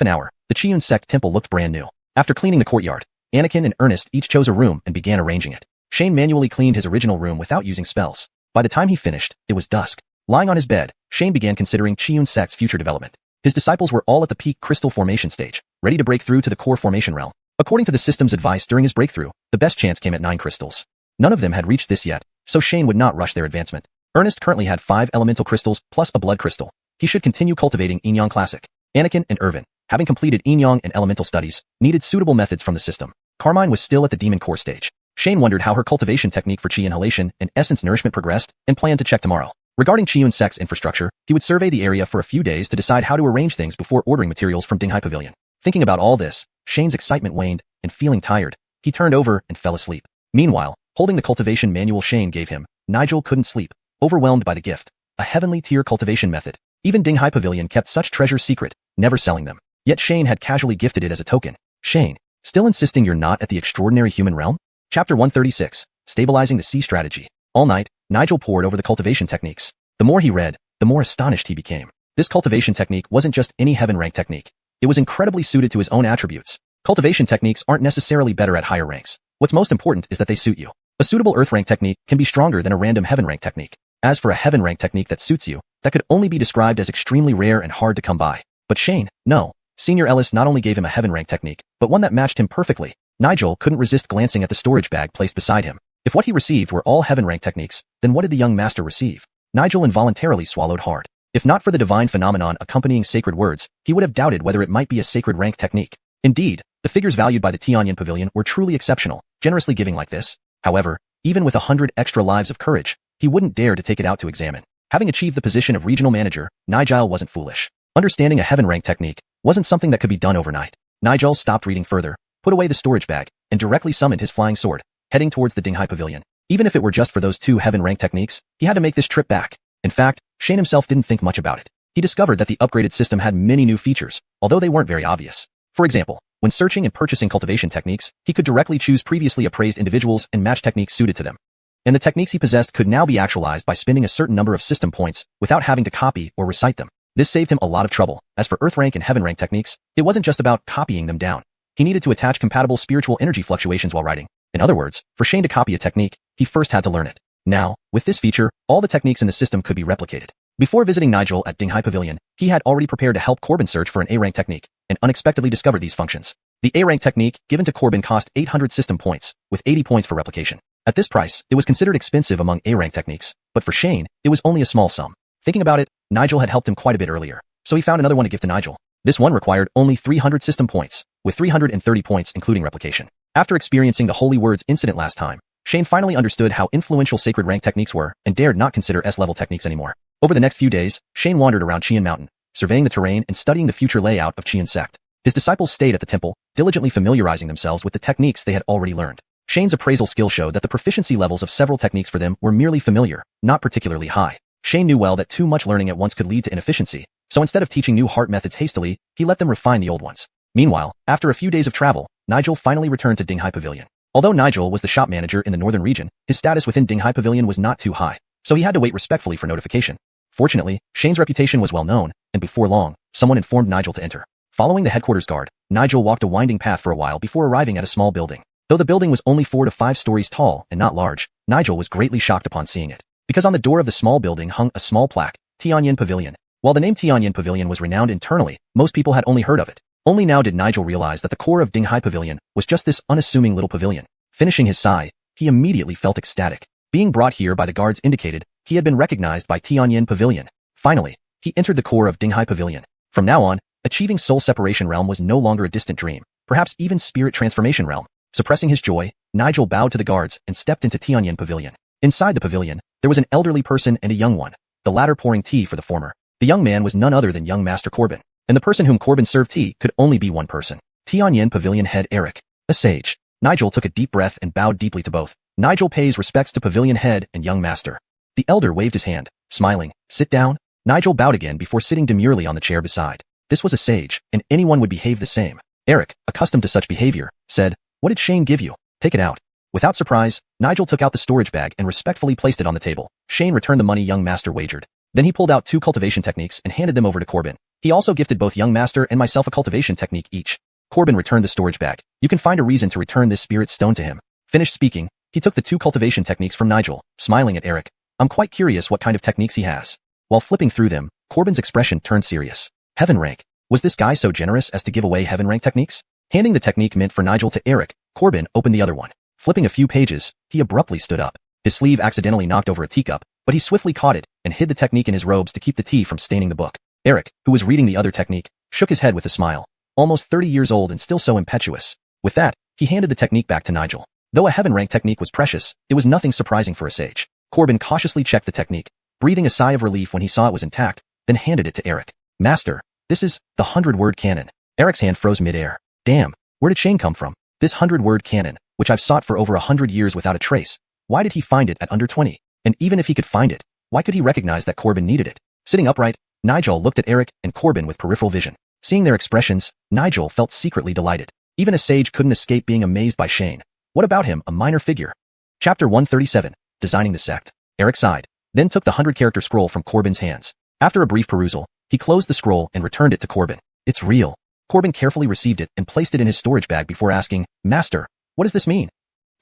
an hour, the Xiuxian sect temple looked brand new. After cleaning the courtyard, Anakin and Ernest each chose a room and began arranging it. Shane manually cleaned his original room without using spells. By the time he finished, it was dusk. Lying on his bed, Shane began considering Xiuxian sect's future development. His disciples were all at the peak crystal formation stage, ready to break through to the core formation realm. According to the system's advice during his breakthrough, the best chance came at 9 crystals. None of them had reached this yet, so Shane would not rush their advancement. Ernest currently had 5 elemental crystals plus a blood crystal. He should continue cultivating Yin Yang Classic. Anakin and Irvin, having completed Yin Yang and elemental studies, needed suitable methods from the system. Carmine was still at the demon core stage. Shane wondered how her cultivation technique for chi inhalation and essence nourishment progressed and planned to check tomorrow. Regarding Xiuxian sect's infrastructure, he would survey the area for a few days to decide how to arrange things before ordering materials from Dinghai Pavilion. Thinking about all this, Shane's excitement waned, and feeling tired, he turned over and fell asleep. Meanwhile, holding the cultivation manual Shane gave him, Nigel couldn't sleep, overwhelmed by the gift. A heavenly tier cultivation method. Even Dinghai Pavilion kept such treasures secret, never selling them. Yet Shane had casually gifted it as a token. Shane, still insisting you're not at the extraordinary human realm? Chapter 136, Stabilizing the Sea Strategy. All night, Nigel pored over the cultivation techniques. The more he read, the more astonished he became. This cultivation technique wasn't just any heaven rank technique. It was incredibly suited to his own attributes. Cultivation techniques aren't necessarily better at higher ranks. What's most important is that they suit you. A suitable earth rank technique can be stronger than a random heaven rank technique. As for a heaven rank technique that suits you, that could only be described as extremely rare and hard to come by. But Shane, no. Senior Ellis not only gave him a heaven rank technique, but one that matched him perfectly. Nigel couldn't resist glancing at the storage bag placed beside him. If what he received were all heaven rank techniques, then what did the young master receive? Nigel involuntarily swallowed hard. If not for the divine phenomenon accompanying sacred words, he would have doubted whether it might be a sacred rank technique. Indeed, the figures valued by the Tianyan Pavilion were truly exceptional, generously giving like this. However, even with 100 extra lives of courage, he wouldn't dare to take it out to examine. Having achieved the position of regional manager, Nigel wasn't foolish. Understanding a heaven rank technique wasn't something that could be done overnight. Nigel stopped reading further, put away the storage bag, and directly summoned his flying sword, heading towards the Dinghai Pavilion. Even if it were just for those 2 heaven-rank techniques, he had to make this trip back. In fact, Shane himself didn't think much about it. He discovered that the upgraded system had many new features, although they weren't very obvious. For example, when searching and purchasing cultivation techniques, he could directly choose previously appraised individuals and match techniques suited to them. And the techniques he possessed could now be actualized by spending a certain number of system points without having to copy or recite them. This saved him a lot of trouble. As for Earth rank and Heaven rank techniques, it wasn't just about copying them down. He needed to attach compatible spiritual energy fluctuations while writing. In other words, for Shane to copy a technique, he first had to learn it. Now, with this feature, all the techniques in the system could be replicated. Before visiting Nigel at Dinghai Pavilion, he had already prepared to help Corbin search for an A-rank technique, and unexpectedly discovered these functions. The A-rank technique given to Corbin cost 800 system points, with 80 points for replication. At this price, it was considered expensive among A-rank techniques, but for Shane, it was only a small sum. Thinking about it, Nigel had helped him quite a bit earlier, so he found another one to give to Nigel. This one required only 300 system points, with 330 points including replication. After experiencing the Holy Words incident last time, Shane finally understood how influential sacred rank techniques were and dared not consider S-level techniques anymore. Over the next few days, Shane wandered around Xian Mountain, surveying the terrain and studying the future layout of Qian sect. His disciples stayed at the temple, diligently familiarizing themselves with the techniques they had already learned. Shane's appraisal skill showed that the proficiency levels of several techniques for them were merely familiar, not particularly high. Shane knew well that too much learning at once could lead to inefficiency, so instead of teaching new heart methods hastily, he let them refine the old ones. Meanwhile, after a few days of travel, Nigel finally returned to Dinghai Pavilion. Although Nigel was the shop manager in the northern region, his status within Dinghai Pavilion was not too high, so he had to wait respectfully for notification. Fortunately, Shane's reputation was well known, and before long, someone informed Nigel to enter. Following the headquarters guard, Nigel walked a winding path for a while before arriving at a small building. Though the building was only 4 to 5 stories tall and not large, Nigel was greatly shocked upon seeing it. Because on the door of the small building hung a small plaque, Tianyan Pavilion. While the name Tianyan Pavilion was renowned internally, most people had only heard of it. Only now did Nigel realize that the core of Dinghai Pavilion was just this unassuming little pavilion. Finishing his sigh, he immediately felt ecstatic. Being brought here by the guards indicated he had been recognized by Tianyan Pavilion. Finally, he entered the core of Dinghai Pavilion. From now on, achieving soul separation realm was no longer a distant dream, perhaps even spirit transformation realm. Suppressing his joy, Nigel bowed to the guards and stepped into Tianyan Pavilion. Inside the pavilion, there was an elderly person and a young one, the latter pouring tea for the former. The young man was none other than young Master Corbin, and the person whom Corbin served tea could only be one person. Tianyan Pavilion head Eric, a sage. Nigel took a deep breath and bowed deeply to both. Nigel pays respects to pavilion head and young master. The elder waved his hand, smiling. Sit down. Nigel bowed again before sitting demurely on the chair beside. This was a sage, and anyone would behave the same. Eric, accustomed to such behavior, said, "What did Shane give you? Take it out." Without surprise, Nigel took out the storage bag and respectfully placed it on the table. Shane returned the money young master wagered. Then he pulled out 2 cultivation techniques and handed them over to Corbin. He also gifted both young master and myself a cultivation technique each. Corbin returned the storage bag. You can find a reason to return this spirit stone to him. Finished speaking, he took the 2 cultivation techniques from Nigel, smiling at Eric. I'm quite curious what kind of techniques he has. While flipping through them, Corbin's expression turned serious. Heaven rank. Was this guy so generous as to give away heaven rank techniques? Handing the technique meant for Nigel to Eric, Corbin opened the other one. Flipping a few pages, he abruptly stood up. His sleeve accidentally knocked over a teacup, but he swiftly caught it and hid the technique in his robes to keep the tea from staining the book. Eric, who was reading the other technique, shook his head with a smile. Almost 30 years old and still so impetuous. With that, he handed the technique back to Nigel. Though a heaven rank technique was precious, it was nothing surprising for a sage. Corbin cautiously checked the technique, breathing a sigh of relief when he saw it was intact, then handed it to Eric. Master, this is the 100-word cannon. Eric's hand froze midair. Damn, where did Shane come from? This 100-word cannon, which I've sought for over 100 years without a trace. Why did he find it at under 20? And even if he could find it, why could he recognize that Corbin needed it? Sitting upright, Nigel looked at Eric and Corbin with peripheral vision. Seeing their expressions, Nigel felt secretly delighted. Even a sage couldn't escape being amazed by Shane. What about him, a minor figure? Chapter 137, Designing the Sect. Eric sighed, then took the 100-character scroll from Corbin's hands. After a brief perusal, he closed the scroll and returned it to Corbin. It's real. Corbin carefully received it and placed it in his storage bag before asking, Master, what does this mean?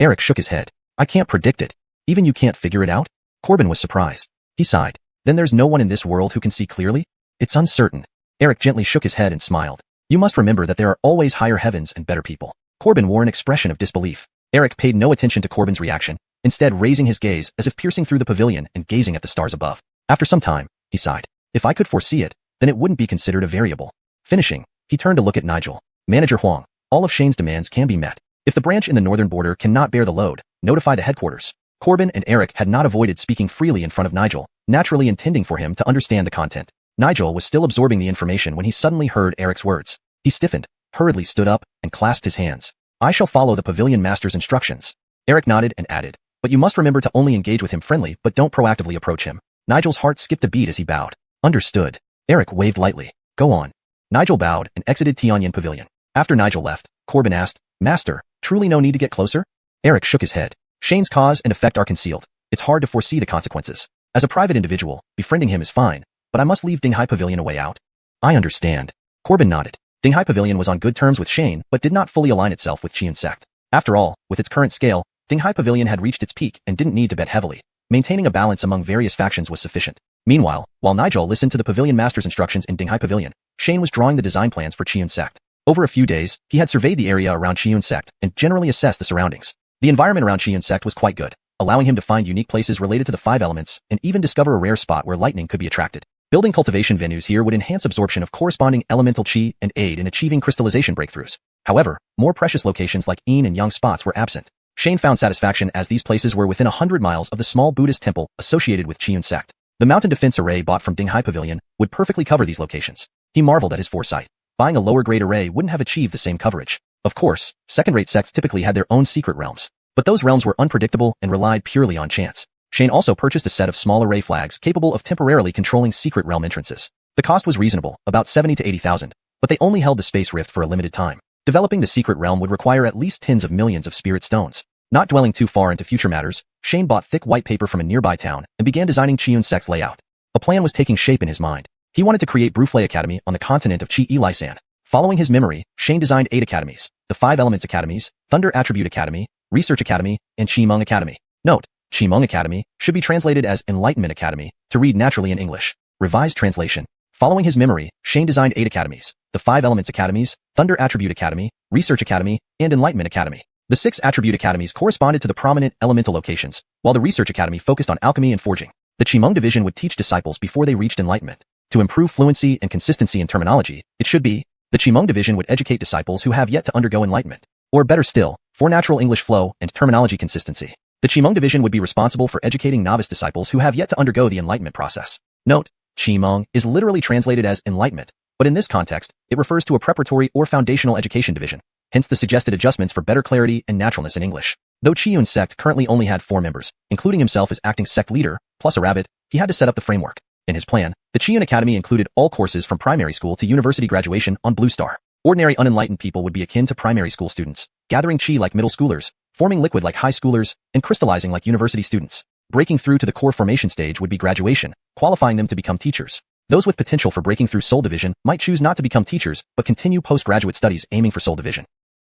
Eric shook his head. I can't predict it. Even you can't figure it out? Corbin was surprised. He sighed. Then there's no one in this world who can see clearly? It's uncertain. Eric gently shook his head and smiled. You must remember that there are always higher heavens and better people. Corbin wore an expression of disbelief. Eric paid no attention to Corbin's reaction, instead raising his gaze as if piercing through the pavilion and gazing at the stars above. After some time, he sighed. If I could foresee it, then it wouldn't be considered a variable. Finishing, he turned to look at Nigel. Manager Huang, all of Shane's demands can be met. If the branch in the northern border cannot bear the load, notify the headquarters. Corbin and Eric had not avoided speaking freely in front of Nigel, naturally intending for him to understand the content. Nigel was still absorbing the information when he suddenly heard Eric's words. He stiffened, hurriedly stood up, and clasped his hands. I shall follow the pavilion master's instructions. Eric nodded and added, but you must remember to only engage with him friendly but don't proactively approach him. Nigel's heart skipped a beat as he bowed. Understood. Eric waved lightly. Go on. Nigel bowed and exited Tianyan Pavilion. After Nigel left, Corbin asked, Master, truly no need to get closer? Eric shook his head. Shane's cause and effect are concealed. It's hard to foresee the consequences. As a private individual, befriending him is fine, but I must leave Dinghai Pavilion a way out. I understand. Corbin nodded. Dinghai Pavilion was on good terms with Shane, but did not fully align itself with Qian sect. After all, with its current scale, Dinghai Pavilion had reached its peak and didn't need to bet heavily. Maintaining a balance among various factions was sufficient. Meanwhile, while Nigel listened to the pavilion master's instructions in Dinghai Pavilion, Shane was drawing the design plans for Qian sect. Over a few days, he had surveyed the area around Qian sect and generally assessed the surroundings. The environment around Qian sect was quite good, allowing him to find unique places related to the 5 elements and even discover a rare spot where lightning could be attracted. Building cultivation venues here would enhance absorption of corresponding elemental qi and aid in achieving crystallization breakthroughs. However, more precious locations like yin and yang spots were absent. Shane found satisfaction as these places were within 100 miles of the small Buddhist temple associated with Qian sect. The mountain defense array bought from Dinghai Pavilion would perfectly cover these locations. He marveled at his foresight. Buying a lower-grade array wouldn't have achieved the same coverage. Of course, second-rate sects typically had their own secret realms, but those realms were unpredictable and relied purely on chance. Shane also purchased a set of small array flags capable of temporarily controlling secret realm entrances. The cost was reasonable, about 70 to 80,000, but they only held the space rift for a limited time. Developing the secret realm would require at least tens of millions of spirit stones. Not dwelling too far into future matters, Shane bought thick white paper from a nearby town and began designing Qian sect's layout. A plan was taking shape in his mind. He wanted to create Bruflay Academy on the continent of Qi-Lisan. Following his memory, Shane designed 8 academies: the 5 Elements Academies, Thunder Attribute Academy, Research Academy, and Qimeng Academy. Note, Qimeng Academy should be translated as Enlightenment Academy, to read naturally in English. Revised translation. Following his memory, Shane designed 8 academies: the 5 Elements Academies, Thunder Attribute Academy, Research Academy, and Enlightenment Academy. The 6 Attribute Academies corresponded to the prominent elemental locations, while the Research Academy focused on alchemy and forging. The Qimeng division would teach disciples before they reached enlightenment. To improve fluency and consistency in terminology, it should be, the Qimeng division would educate disciples who have yet to undergo enlightenment. Or better still, for natural English flow and terminology consistency. The Qimeng division would be responsible for educating novice disciples who have yet to undergo the enlightenment process. Note, Qimeng is literally translated as enlightenment, but in this context, it refers to a preparatory or foundational education division. Hence the suggested adjustments for better clarity and naturalness in English. Though Qiyun sect currently only had 4 members, including himself as acting sect leader, plus a rabbit, he had to set up the framework. In his plan, the Qian Academy included all courses from primary school to university graduation on Blue Star. Ordinary unenlightened people would be akin to primary school students, gathering qi like middle schoolers, forming liquid like high schoolers, and crystallizing like university students. Breaking through to the core formation stage would be graduation, qualifying them to become teachers. Those with potential for breaking through soul division might choose not to become teachers, but continue postgraduate studies aiming for soul division.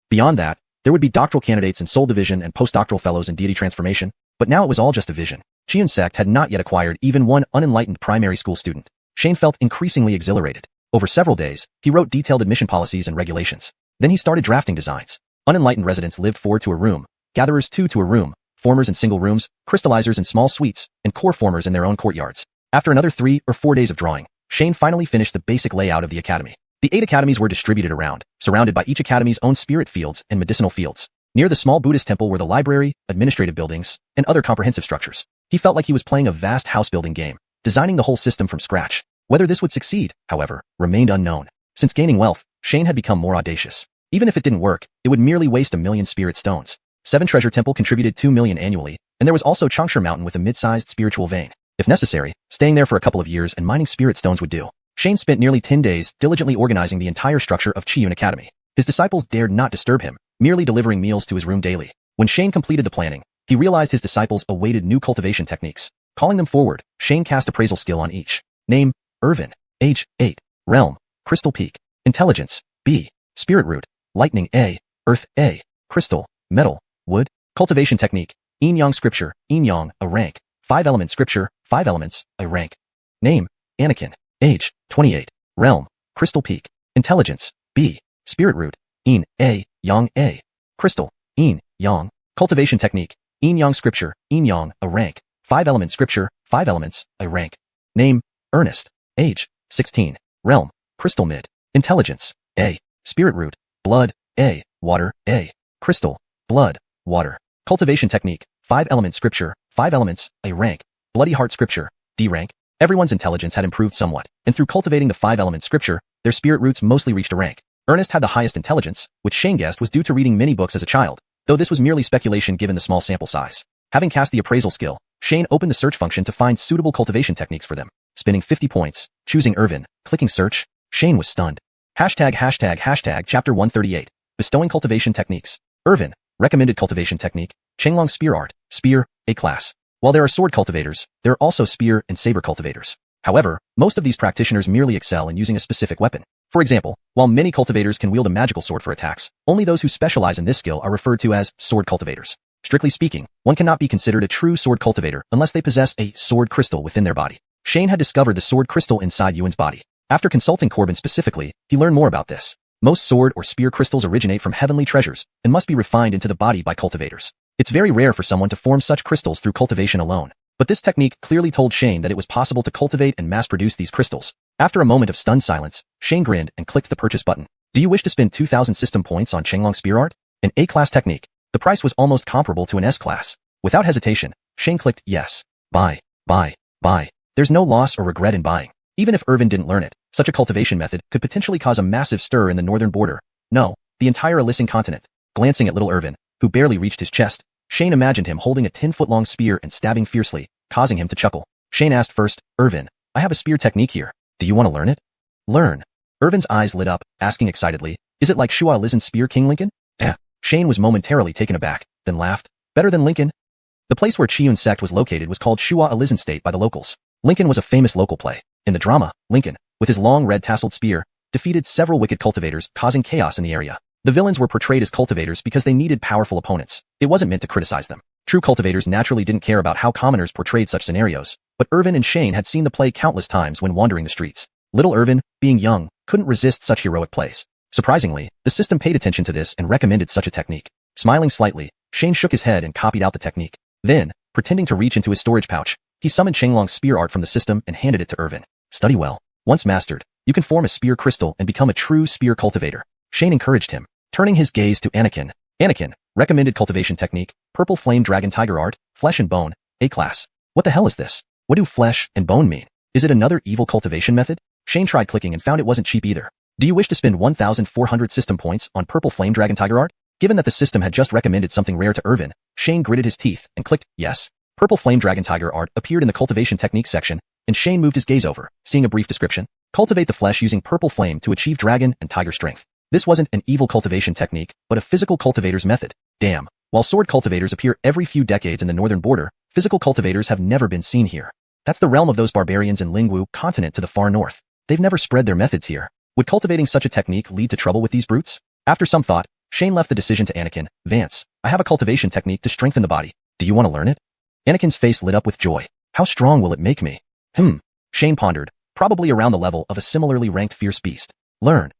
Beyond that, there would be doctoral candidates in soul division and postdoctoral fellows in deity transformation, but now it was all just a vision. Qian sect had not yet acquired even one unenlightened primary school student. Shane felt increasingly exhilarated. Over several days, he wrote detailed admission policies and regulations. Then he started drafting designs. Unenlightened residents lived 4 to a room, gatherers 2 to a room, formers in single rooms, crystallizers in small suites, and core formers in their own courtyards. After another 3 or 4 days of drawing, Shane finally finished the basic layout of the academy. The 8 academies were distributed around, surrounded by each academy's own spirit fields and medicinal fields. Near the small Buddhist temple were the library, administrative buildings, and other comprehensive structures. He felt like he was playing a vast house-building game, designing the whole system from scratch. Whether this would succeed, however, remained unknown. Since gaining wealth, Shane had become more audacious. Even if it didn't work, it would merely waste 1 million spirit stones. 7 Treasure Temple contributed 2 million annually, and there was also Changsha Mountain with a mid-sized spiritual vein. If necessary, staying there for a couple of years and mining spirit stones would do. Shane spent nearly 10 days diligently organizing the entire structure of Qiyun Academy. His disciples dared not disturb him, merely delivering meals to his room daily. When Shane completed the planning, he realized his disciples awaited new cultivation techniques. Calling them forward, Shane cast appraisal skill on each. Name, Irvin. Age, 8. Realm, Crystal Peak. Intelligence, B. Spirit Root, Lightning, A. Earth, A. Crystal, Metal, Wood. Cultivation technique, Yin Yang Scripture, Yin Yang, a rank. 5 Element Scripture, 5 Elements, a rank. Name, Anakin. Age, 28. Realm, Crystal Peak. Intelligence, B. Spirit Root, Yin, A. Yang, A. Crystal, Yin, Yang. Cultivation technique, Yin Yang Scripture, Yin Yang, a rank. 5 Element Scripture, 5 Elements, a rank. Name, Ernest. Age, 16. Realm, Crystal Mid. Intelligence, A. Spirit Root, Blood, A. Water, A. Crystal, Blood, Water. Cultivation technique, 5 Element Scripture, 5 Elements, a rank. Bloody Heart Scripture, D rank. Everyone's intelligence had improved somewhat, and through cultivating the 5 Element Scripture, their spirit roots mostly reached a rank. Ernest had the highest intelligence, which Shane guessed was due to reading many books as a child, though this was merely speculation given the small sample size. Having cast the appraisal skill, Shane opened the search function to find suitable cultivation techniques for them. Spinning 50 points, choosing Irvin, clicking search, Shane was stunned. Hashtag chapter 138. Bestowing cultivation techniques. Irvin, recommended cultivation technique, Chenglong spear art, spear, A class. While there are sword cultivators, there are also spear and saber cultivators. However, most of these practitioners merely excel in using a specific weapon. For example, while many cultivators can wield a magical sword for attacks, only those who specialize in this skill are referred to as sword cultivators. Strictly speaking, one cannot be considered a true sword cultivator unless they possess a sword crystal within their body. Shane had discovered the sword crystal inside Yuan's body. After consulting Corbin specifically, he learned more about this. Most sword or spear crystals originate from heavenly treasures and must be refined into the body by cultivators. It's very rare for someone to form such crystals through cultivation alone. But this technique clearly told Shane that it was possible to cultivate and mass-produce these crystals. After a moment of stunned silence, Shane grinned and clicked the purchase button. Do you wish to spend 2,000 system points on Chenglong spear art? An A-class technique. The price was almost comparable to an S-class. Without hesitation, Shane clicked yes. Buy. There's no loss or regret in buying. Even if Irvin didn't learn it, such a cultivation method could potentially cause a massive stir in the northern border. No, the entire Elysian continent. Glancing at little Irvin, who barely reached his chest, Shane imagined him holding a 10-foot-long spear and stabbing fiercely, causing him to chuckle. Shane asked first, Irvin, I have a spear technique here. Do you want to learn it? Learn. Irvin's eyes lit up, asking excitedly, is it like Xiuxian's spear, King Lincoln? Shane was momentarily taken aback, then laughed. Better than Lincoln? The place where Qiun sect was located was called Xiuxian State by the locals. Lincoln was a famous local play. In the drama, Lincoln, with his long red tasseled spear, defeated several wicked cultivators, causing chaos in the area. The villains were portrayed as cultivators because they needed powerful opponents. It wasn't meant to criticize them. True cultivators naturally didn't care about how commoners portrayed such scenarios, but Irvin and Shane had seen the play countless times when wandering the streets. Little Irvin, being young, couldn't resist such heroic plays. Surprisingly, the system paid attention to this and recommended such a technique. Smiling slightly, Shane shook his head and copied out the technique. Then, pretending to reach into his storage pouch, he summoned Chenglong's spear art from the system and handed it to Irvin. Study well. Once mastered, you can form a spear crystal and become a true spear cultivator. Shane encouraged him, turning his gaze to Anakin. Anakin, recommended cultivation technique, purple flame dragon tiger art, flesh and bone, A class. What the hell is this? What do flesh and bone mean? Is it another evil cultivation method? Shane tried clicking and found it wasn't cheap either. Do you wish to spend 1,400 system points on purple flame dragon tiger art? Given that the system had just recommended something rare to Irvin, Shane gritted his teeth and clicked yes. Purple flame dragon tiger art appeared in the cultivation techniques section, and Shane moved his gaze over, seeing a brief description. Cultivate the flesh using purple flame to achieve dragon and tiger strength. This wasn't an evil cultivation technique, but a physical cultivator's method. Damn. While sword cultivators appear every few decades in the northern border, physical cultivators have never been seen here. That's the realm of those barbarians in Lingwu continent to the far north. They've never spread their methods here. Would cultivating such a technique lead to trouble with these brutes? After some thought, Shane left the decision to Anakin. Vance, I have a cultivation technique to strengthen the body. Do you want to learn it? Anakin's face lit up with joy. How strong will it make me? Shane pondered, probably around the level of a similarly ranked fierce beast. Learn.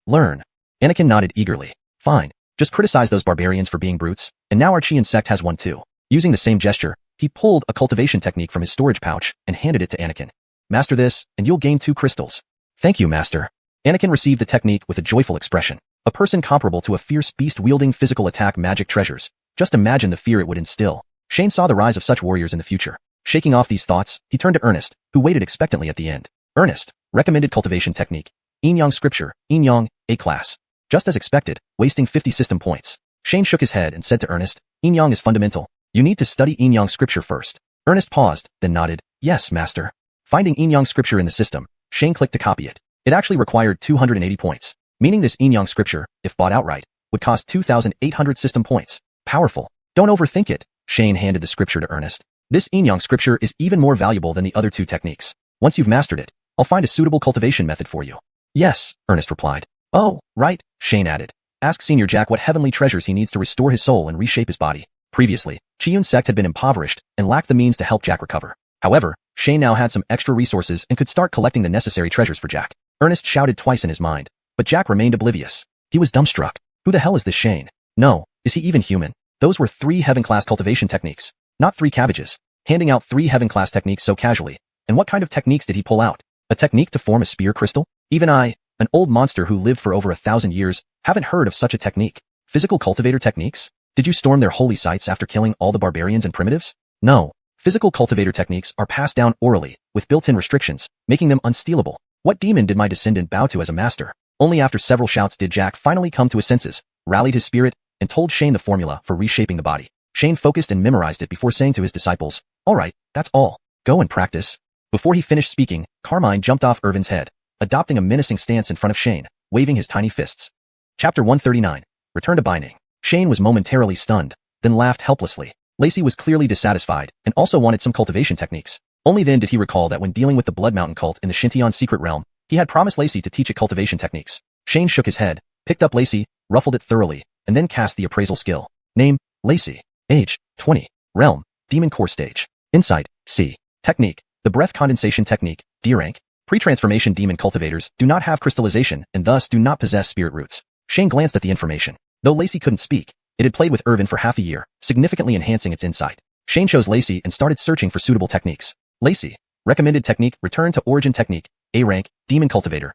Anakin nodded eagerly. Fine, just criticize those barbarians for being brutes, and now our Qian sect has one too. Using the same gesture, he pulled a cultivation technique from his storage pouch and handed it to Anakin. Master this, and you'll gain 2 crystals. Thank you, Master. Anakin received the technique with a joyful expression. A person comparable to a fierce beast wielding physical attack magic treasures. Just imagine the fear it would instill. Shane saw the rise of such warriors in the future. Shaking off these thoughts, he turned to Ernest, who waited expectantly at the end. Ernest, recommended cultivation technique. Yin-Yang scripture, Yin-Yang, A class. Just as expected, wasting 50 system points. Shane shook his head and said to Ernest, Yin-Yang is fundamental. You need to study Yin-Yang scripture first. Ernest paused, then nodded. Yes, Master. Finding Yin-Yang scripture in the system, Shane clicked to copy it. It actually required 280 points, meaning this Yin-Yang scripture, if bought outright, would cost 2,800 system points. Powerful. Don't overthink it. Shane handed the scripture to Ernest. This Yin-Yang scripture is even more valuable than the other 2 techniques. Once you've mastered it, I'll find a suitable cultivation method for you. Yes, Ernest replied. Oh, right, Shane added. Ask Senior Jack what heavenly treasures he needs to restore his soul and reshape his body. Previously, Qiun sect had been impoverished and lacked the means to help Jack recover. However, Shane now had some extra resources and could start collecting the necessary treasures for Jack. Ernest shouted twice in his mind, but Jack remained oblivious. He was dumbstruck. Who the hell is this Shane? No, is he even human? Those were 3 heaven-class cultivation techniques, not 3 cabbages. Handing out 3 heaven-class techniques so casually. And what kind of techniques did he pull out? A technique to form a spear crystal? Even I, an old monster who lived for over 1,000 years, haven't heard of such a technique. Physical cultivator techniques? Did you storm their holy sites after killing all the barbarians and primitives? No. Physical cultivator techniques are passed down orally, with built-in restrictions, making them unstealable. What demon did my descendant bow to as a master? Only after several shouts did Jack finally come to his senses, rallied his spirit, and told Shane the formula for reshaping the body. Shane focused and memorized it before saying to his disciples, "All right, that's all. Go and practice." Before he finished speaking, Carmine jumped off Irvin's head, adopting a menacing stance in front of Shane, waving his tiny fists. Chapter 139. Return to Binding. Shane was momentarily stunned, then laughed helplessly. Lacey was clearly dissatisfied and also wanted some cultivation techniques. Only then did he recall that when dealing with the Blood Mountain cult in the Xintian secret realm, he had promised Lacey to teach it cultivation techniques. Shane shook his head, picked up Lacey, ruffled it thoroughly, and then cast the appraisal skill. Name, Lacey. Age, 20. Realm, Demon Core Stage. Insight, C. Technique, the Breath Condensation Technique, D rank. Pre-transformation demon cultivators do not have crystallization and thus do not possess spirit roots. Shane glanced at the information. Though Lacey couldn't speak, it had played with Irvin for half a year, significantly enhancing its insight. Shane chose Lacey and started searching for suitable techniques. Lacey. Recommended technique, Return to Origin Technique, A rank, Demon Cultivator.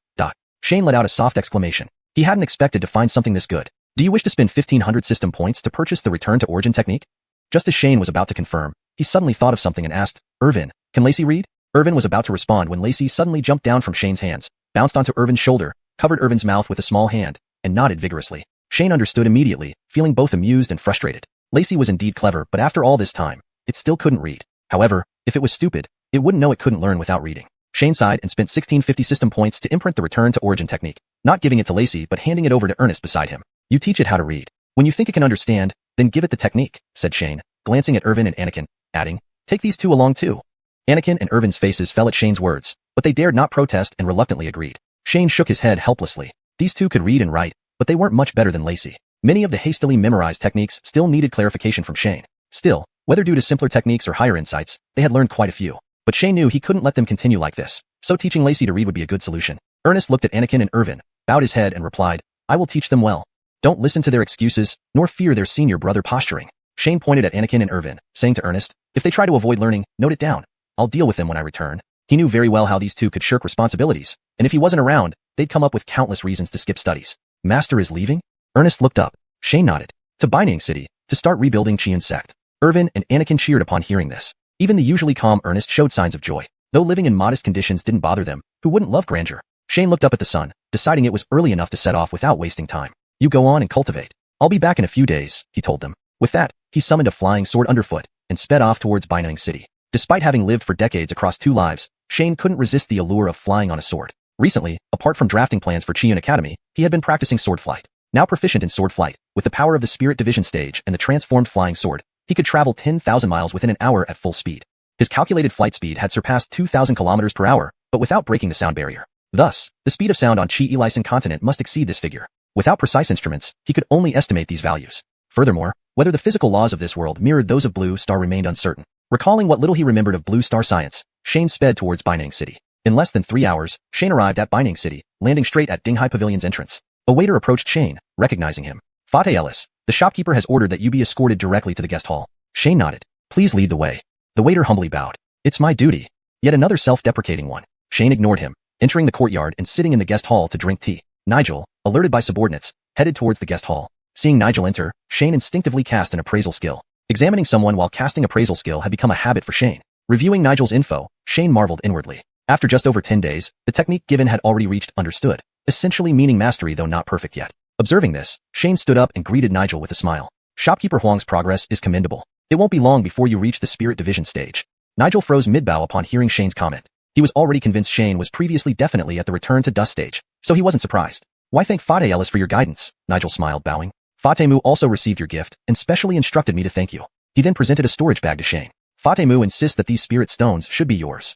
Shane let out a soft exclamation. He hadn't expected to find something this good. Do you wish to spend 1,500 system points to purchase the Return to Origin Technique? Just as Shane was about to confirm, he suddenly thought of something and asked, Irvin, can Lacey read? Irvin was about to respond when Lacey suddenly jumped down from Shane's hands, bounced onto Irvin's shoulder, covered Irvin's mouth with a small hand, and nodded vigorously. Shane understood immediately, feeling both amused and frustrated. Lacey was indeed clever, but after all this time, it still couldn't read. However, if it was stupid, it wouldn't know it couldn't learn without reading. Shane sighed and spent 1,650 system points to imprint the Return to Origin Technique, not giving it to Lacey but handing it over to Ernest beside him. You teach it how to read. When you think it can understand, then give it the technique, said Shane, glancing at Irvin and Anakin, adding, take these two along too. Anakin and Irvin's faces fell at Shane's words, but they dared not protest and reluctantly agreed. Shane shook his head helplessly. These two could read and write, but they weren't much better than Lacey. Many of the hastily memorized techniques still needed clarification from Shane. Still, whether due to simpler techniques or higher insights, they had learned quite a few. But Shane knew he couldn't let them continue like this, so teaching Lacey to read would be a good solution. Ernest looked at Anakin and Irvin, bowed his head and replied, I will teach them well. Don't listen to their excuses, nor fear their senior brother posturing. Shane pointed at Anakin and Irvin, saying to Ernest, if they try to avoid learning, note it down. I'll deal with them when I return. He knew very well how these two could shirk responsibilities, and if he wasn't around, they'd come up with countless reasons to skip studies. Master is leaving? Ernest looked up. Shane nodded. To Binding City, to start rebuilding Qian's sect. Irvin and Anakin cheered upon hearing this. Even the usually calm Ernest showed signs of joy. Though living in modest conditions didn't bother them, who wouldn't love grandeur? Shane looked up at the sun, deciding it was early enough to set off without wasting time. You go on and cultivate. I'll be back in a few days, he told them. With that, he summoned a flying sword underfoot and sped off towards Binding City. Despite having lived for decades across two lives, Shane couldn't resist the allure of flying on a sword. Recently, apart from drafting plans for Qian Academy, he had been practicing sword flight. Now proficient in sword flight, with the power of the Spirit Division stage and the transformed flying sword, he could travel 10,000 miles within an hour at full speed. His calculated flight speed had surpassed 2,000 kilometers per hour, but without breaking the sound barrier. Thus, the speed of sound on Qi-Elysian continent must exceed this figure. Without precise instruments, he could only estimate these values. Furthermore, whether the physical laws of this world mirrored those of Blue Star remained uncertain. Recalling what little he remembered of Blue Star science, Shane sped towards Binding City. In less than 3 hours, Shane arrived at Binding City, landing straight at Dinghai Pavilion's entrance. A waiter approached Shane, recognizing him. Fateh Ellis, the shopkeeper has ordered that you be escorted directly to the guest hall. Shane nodded. Please lead the way. The waiter humbly bowed. It's my duty. Yet another self-deprecating one. Shane ignored him, entering the courtyard and sitting in the guest hall to drink tea. Nigel, alerted by subordinates, headed towards the guest hall. Seeing Nigel enter, Shane instinctively cast an appraisal skill. Examining someone while casting appraisal skill had become a habit for Shane. Reviewing Nigel's info, Shane marveled inwardly. After just over 10 days, the technique given had already reached understood, essentially meaning mastery though not perfect yet. Observing this, Shane stood up and greeted Nigel with a smile. Shopkeeper Huang's progress is commendable. It won't be long before you reach the Spirit Division stage. Nigel froze mid-bow upon hearing Shane's comment. He was already convinced Shane was previously definitely at the Return to Dust stage, so he wasn't surprised. Why thank Fateh Ellis for your guidance? Nigel smiled, bowing. Fateh also received your gift and specially instructed me to thank you. He then presented a storage bag to Shane. Fateh insists that these spirit stones should be yours.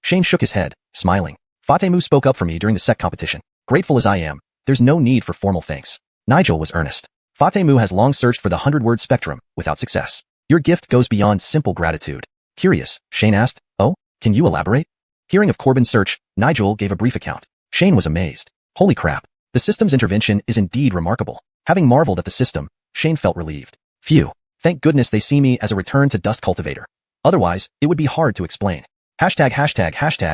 Shane shook his head, smiling. Fateh spoke up for me during the sect competition. Grateful as I am, there's no need for formal thanks. Nigel was earnest. Fateh has long searched for the 100-word spectrum, without success. Your gift goes beyond simple gratitude. Curious, Shane asked, oh, can you elaborate? Hearing of Corbin's search, Nigel gave a brief account. Shane was amazed. Holy crap, the system's intervention is indeed remarkable. Having marveled at the system, Shane felt relieved. Phew, thank goodness they see me as a Return to Dust cultivator. Otherwise, it would be hard to explain. Hashtag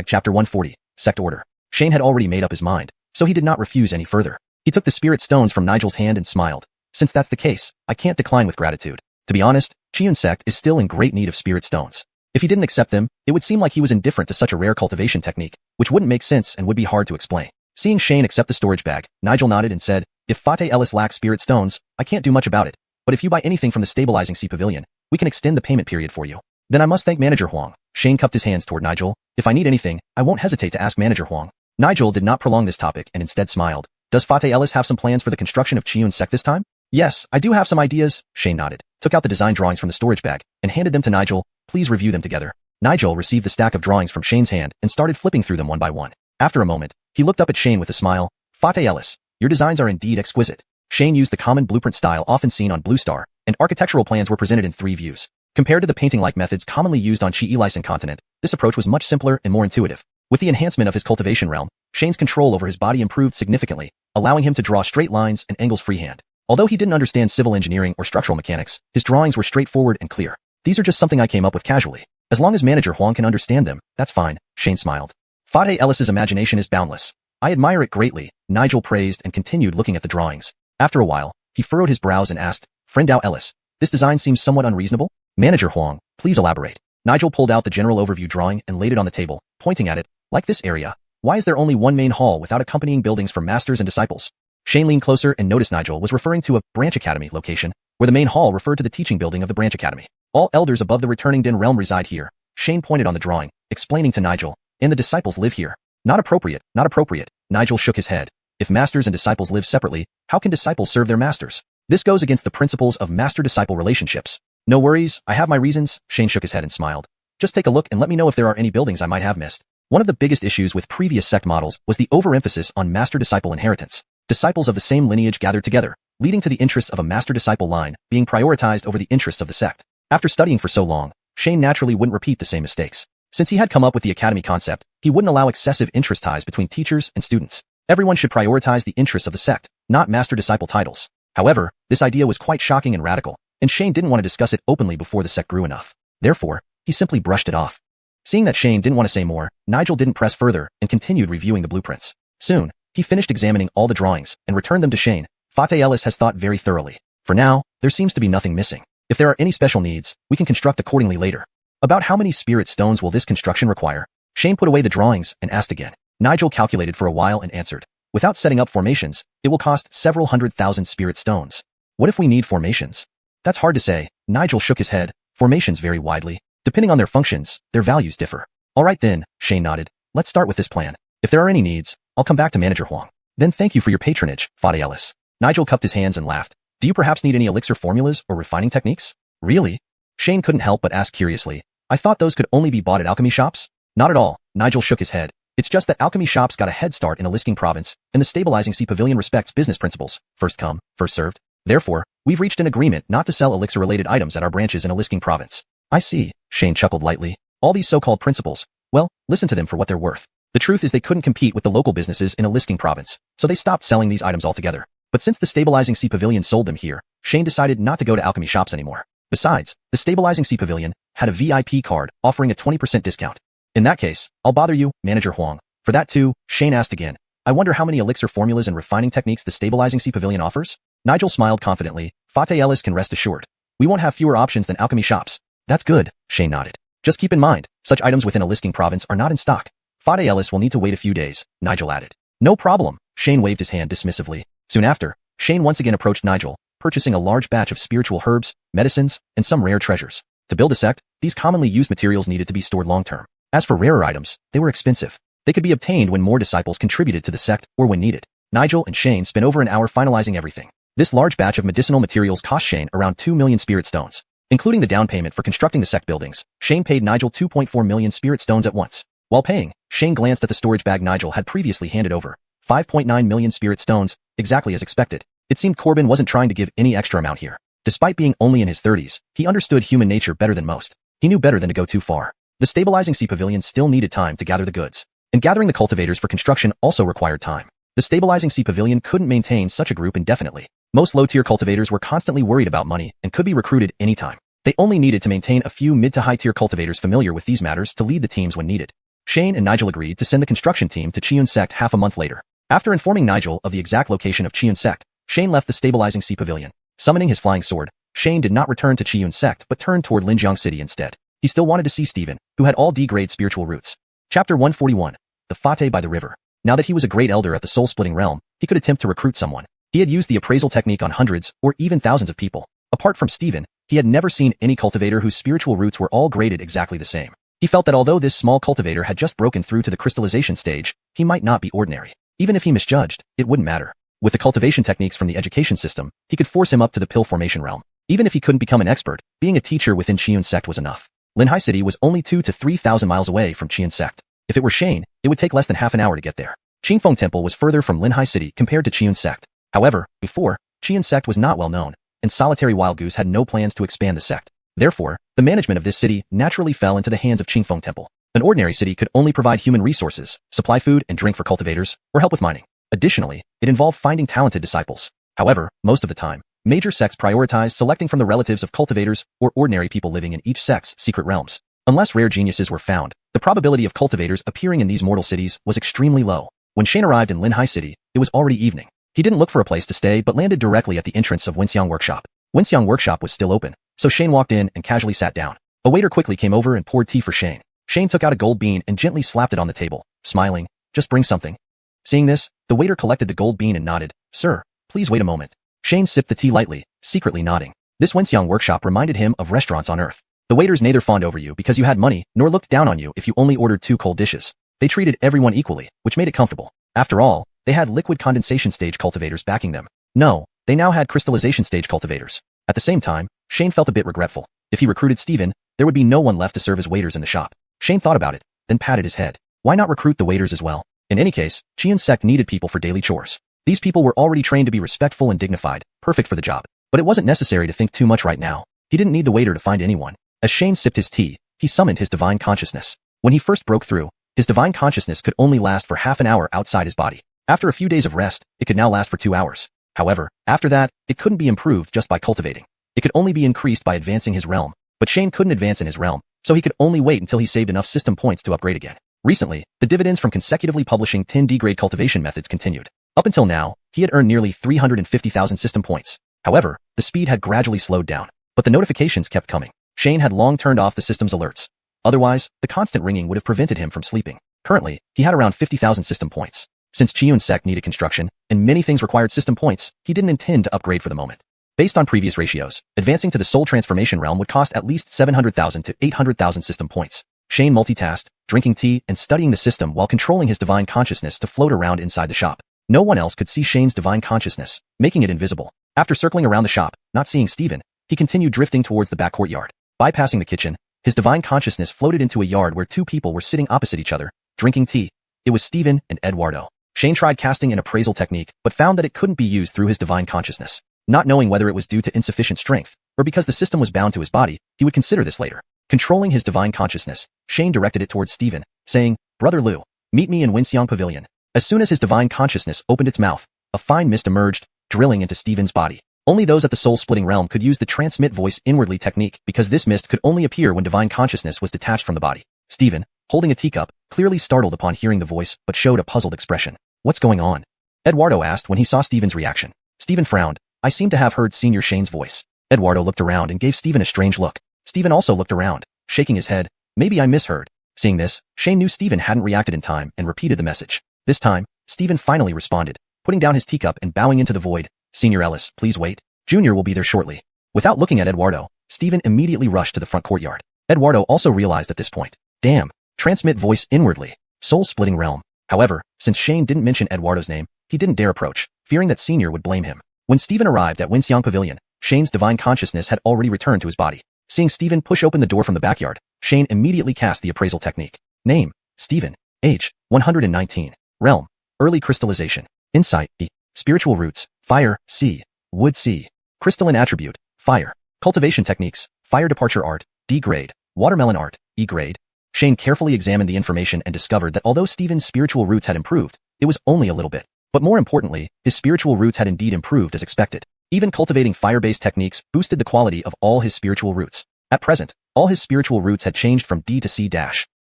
chapter 140, sect order. Shane had already made up his mind, so he did not refuse any further. He took the spirit stones from Nigel's hand and smiled. Since that's the case, I can't decline with gratitude. To be honest, Qian sect is still in great need of spirit stones. If he didn't accept them, it would seem like he was indifferent to such a rare cultivation technique, which wouldn't make sense and would be hard to explain. Seeing Shane accept the storage bag, Nigel nodded and said, if Fate Ellis lacks spirit stones, I can't do much about it. But if you buy anything from the stabilizing sea pavilion, we can extend the payment period for you. Then I must thank Manager Huang. Shane cupped his hands toward Nigel. If I need anything, I won't hesitate to ask Manager Huang. Nigel did not prolong this topic and instead smiled. Does Fate Ellis have some plans for the construction of Xiuxian sect this time? Yes, I do have some ideas, Shane nodded, took out the design drawings from the storage bag, and handed them to Nigel. Please review them together. Nigel received the stack of drawings from Shane's hand and started flipping through them one by one. After a moment, he looked up at Shane with a smile. Fate Ellis, your designs are indeed exquisite. Shane used the common blueprint style often seen on Blue Star, and architectural plans were presented in 3 views. Compared to the painting-like methods commonly used on Xiuxian continent, this approach was much simpler and more intuitive. With the enhancement of his cultivation realm, Shane's control over his body improved significantly, allowing him to draw straight lines and angles freehand. Although he didn't understand civil engineering or structural mechanics, his drawings were straightforward and clear. These are just something I came up with casually. As long as Manager Huang can understand them, that's fine, Shane smiled. Fate Ellis's imagination is boundless. I admire it greatly, Nigel praised and continued looking at the drawings. After a while, he furrowed his brows and asked, Friend Dao Ellis, this design seems somewhat unreasonable? Manager Huang, please elaborate. Nigel pulled out the general overview drawing and laid it on the table, pointing at it. Like this area, why is there only one main hall without accompanying buildings for masters and disciples? Shane leaned closer and noticed Nigel was referring to a branch academy location, where the main hall referred to the teaching building of the branch academy. All elders above the returning Den realm reside here. Shane pointed on the drawing, explaining to Nigel, and the disciples live here. Not appropriate, not appropriate. Nigel shook his head. If masters and disciples live separately, how can disciples serve their masters? This goes against the principles of master-disciple relationships. No worries, I have my reasons, Shane shook his head and smiled. Just take a look and let me know if there are any buildings I might have missed. One of the biggest issues with previous sect models was the overemphasis on master-disciple inheritance. Disciples of the same lineage gathered together, leading to the interests of a master-disciple line being prioritized over the interests of the sect. After studying for so long, Shane naturally wouldn't repeat the same mistakes. Since he had come up with the academy concept, he wouldn't allow excessive interest ties between teachers and students. Everyone should prioritize the interests of the sect, not master-disciple titles. However, this idea was quite shocking and radical, and Shane didn't want to discuss it openly before the sect grew enough. Therefore, he simply brushed it off. Seeing that Shane didn't want to say more, Nigel didn't press further and continued reviewing the blueprints. Soon, he finished examining all the drawings and returned them to Shane. Fate Ellis has thought very thoroughly. For now, there seems to be nothing missing. If there are any special needs, we can construct accordingly later. About how many spirit stones will this construction require? Shane put away the drawings and asked again. Nigel calculated for a while and answered. Without setting up formations, it will cost several 100,000 spirit stones. What if we need formations? That's hard to say. Nigel shook his head. Formations vary widely. Depending on their functions, their values differ. All right then, Shane nodded. Let's start with this plan. If there are any needs, I'll come back to Manager Huang. Then thank you for your patronage, Fate Ellis. Nigel cupped his hands and laughed. Do you perhaps need any elixir formulas or refining techniques? Really? Shane couldn't help but ask curiously. I thought those could only be bought at alchemy shops? Not at all, Nigel shook his head. It's just that alchemy shops got a head start in a listing province, and the stabilizing sea pavilion respects business principles, first come, first served. Therefore, we've reached an agreement not to sell elixir-related items at our branches in a listing province. I see, Shane chuckled lightly. All these so-called principles, well, listen to them for what they're worth. The truth is they couldn't compete with the local businesses in a listing province, so they stopped selling these items altogether. But since the stabilizing sea pavilion sold them here, Shane decided not to go to alchemy shops anymore. Besides, the stabilizing sea pavilion had a VIP card offering a 20% discount. In that case, I'll bother you, Manager Huang. For that too, Shane asked again. I wonder how many elixir formulas and refining techniques the stabilizing sea pavilion offers? Nigel smiled confidently. Fate Ellis can rest assured. We won't have fewer options than alchemy shops. That's good, Shane nodded. Just keep in mind, such items within a listing province are not in stock. Fate Ellis will need to wait a few days, Nigel added. No problem, Shane waved his hand dismissively. Soon after, Shane once again approached Nigel, purchasing a large batch of spiritual herbs, medicines, and some rare treasures. To build a sect, these commonly used materials needed to be stored long-term. As for rarer items, they were expensive. They could be obtained when more disciples contributed to the sect or when needed. Nigel and Shane spent over an hour finalizing everything. This large batch of medicinal materials cost Shane around 2 million spirit stones. Including the down payment for constructing the sect buildings, Shane paid Nigel 2.4 million spirit stones at once. While paying, Shane glanced at the storage bag Nigel had previously handed over. 5.9 million spirit stones, exactly as expected. It seemed Corbin wasn't trying to give any extra amount here. Despite being only in his 30s, he understood human nature better than most. He knew better than to go too far. The stabilizing sea pavilion still needed time to gather the goods. And gathering the cultivators for construction also required time. The stabilizing sea pavilion couldn't maintain such a group indefinitely. Most low-tier cultivators were constantly worried about money and could be recruited anytime. They only needed to maintain a few mid to high-tier cultivators familiar with these matters to lead the teams when needed. Shane and Nigel agreed to send the construction team to Xiuxian sect half a month later. After informing Nigel of the exact location of Xiuxian sect, Shane left the stabilizing sea pavilion. Summoning his flying sword, Shane did not return to Xiuxian sect but turned toward Linjiang City instead. He still wanted to see Stephen, who had all D-grade spiritual roots. Chapter 141. The Fate by the River. Now that he was a great elder at the soul-splitting realm, he could attempt to recruit someone. He had used the appraisal technique on hundreds or even thousands of people. Apart from Stephen, he had never seen any cultivator whose spiritual roots were all graded exactly the same. He felt that although this small cultivator had just broken through to the crystallization stage, he might not be ordinary. Even if he misjudged, it wouldn't matter. With the cultivation techniques from the education system, he could force him up to the pill formation realm. Even if he couldn't become an expert, being a teacher within Xiuxian sect was enough. Linhai City was only 2,000 to 3,000 miles away from Xiuxian sect. If it were Shane, it would take less than half an hour to get there. Qingfeng Temple was further from Linhai City compared to Xiuxian sect. However, before, Xiuxian sect was not well known, and Solitary Wild Goose had no plans to expand the sect. Therefore, the management of this city naturally fell into the hands of Qingfeng Temple. An ordinary city could only provide human resources, supply food and drink for cultivators, or help with mining. Additionally, it involved finding talented disciples. However, most of the time, major sects prioritized selecting from the relatives of cultivators or ordinary people living in each sect's secret realms. Unless rare geniuses were found, the probability of cultivators appearing in these mortal cities was extremely low. When Shane arrived in Linhai City, it was already evening. He didn't look for a place to stay but landed directly at the entrance of wuxia workshop. Wuxia workshop was still open, so Shane walked in and casually sat down. A waiter quickly came over and poured tea for Shane. Shane took out a gold bean and gently slapped it on the table, smiling, "Just bring something." Seeing this, the waiter collected the gold bean and nodded, "Sir, please wait a moment." Shane sipped the tea lightly, secretly nodding. This wuxia workshop reminded him of restaurants on Earth. The waiters neither fawned over you because you had money, nor looked down on you if you only ordered 2 cold dishes. They treated everyone equally, which made it comfortable. After all, they had liquid condensation stage cultivators backing them. No, they now had crystallization stage cultivators. At the same time, Shane felt a bit regretful. If he recruited Stephen, there would be no one left to serve as waiters in the shop. Shane thought about it, then patted his head. Why not recruit the waiters as well? In any case, Xiuxian sect needed people for daily chores. These people were already trained to be respectful and dignified, perfect for the job. But it wasn't necessary to think too much right now. He didn't need the waiter to find anyone. As Shane sipped his tea, he summoned his divine consciousness. When he first broke through, his divine consciousness could only last for half an hour outside his body. After a few days of rest, it could now last for 2 hours. However, after that, it couldn't be improved just by cultivating. It could only be increased by advancing his realm. But Shane couldn't advance in his realm, so he could only wait until he saved enough system points to upgrade again. Recently, the dividends from consecutively publishing 10D grade cultivation methods continued. Up until now, he had earned nearly 350,000 system points. However, the speed had gradually slowed down, but the notifications kept coming. Shane had long turned off the system's alerts. Otherwise, the constant ringing would have prevented him from sleeping. Currently, he had around 50,000 system points. Since Xiuxian sect needed construction, and many things required system points, he didn't intend to upgrade for the moment. Based on previous ratios, advancing to the soul transformation realm would cost at least 700,000 to 800,000 system points. Shane multitasked, drinking tea and studying the system while controlling his divine consciousness to float around inside the shop. No one else could see Shane's divine consciousness, making it invisible. After circling around the shop, not seeing Stephen, he continued drifting towards the back courtyard. Bypassing the kitchen, his divine consciousness floated into a yard where 2 people were sitting opposite each other, drinking tea. It was Stephen and Eduardo. Shane tried casting an appraisal technique, but found that it couldn't be used through his divine consciousness. Not knowing whether it was due to insufficient strength, or because the system was bound to his body, he would consider this later. Controlling his divine consciousness, Shane directed it towards Stephen, saying, "Brother Liu, meet me in Winxiang Pavilion." As soon as his divine consciousness opened its mouth, a fine mist emerged, drilling into Stephen's body. Only those at the soul-splitting realm could use the transmit voice inwardly technique because this mist could only appear when divine consciousness was detached from the body. Stephen, holding a teacup, clearly startled upon hearing the voice but showed a puzzled expression. "What's going on?" Eduardo asked when he saw Stephen's reaction. Stephen frowned. "I seem to have heard Senior Shane's voice." Eduardo looked around and gave Stephen a strange look. Stephen also looked around, shaking his head. "Maybe I misheard." Seeing this, Shane knew Stephen hadn't reacted in time and repeated the message. This time, Stephen finally responded, putting down his teacup and bowing into the void. "Senior Ellis, please wait. Junior will be there shortly." Without looking at Eduardo, Stephen immediately rushed to the front courtyard. Eduardo also realized at this point. Damn, transmit voice inwardly. Soul-splitting realm. However, since Shane didn't mention Eduardo's name, he didn't dare approach, fearing that Senior would blame him. When Stephen arrived at Winxiang Pavilion, Shane's divine consciousness had already returned to his body. Seeing Stephen push open the door from the backyard, Shane immediately cast the appraisal technique. Name, Stephen. Age, 119. Realm, early crystallization. Insight, E. Spiritual roots, fire, C. Wood, C. Crystalline attribute, fire. Cultivation techniques, fire departure art, D grade. Watermelon art, E grade. Shane carefully examined the information and discovered that although Stephen's spiritual roots had improved, it was only a little bit. But more importantly, his spiritual roots had indeed improved as expected. Even cultivating fire-based techniques boosted the quality of all his spiritual roots. At present, all his spiritual roots had changed from D to C-.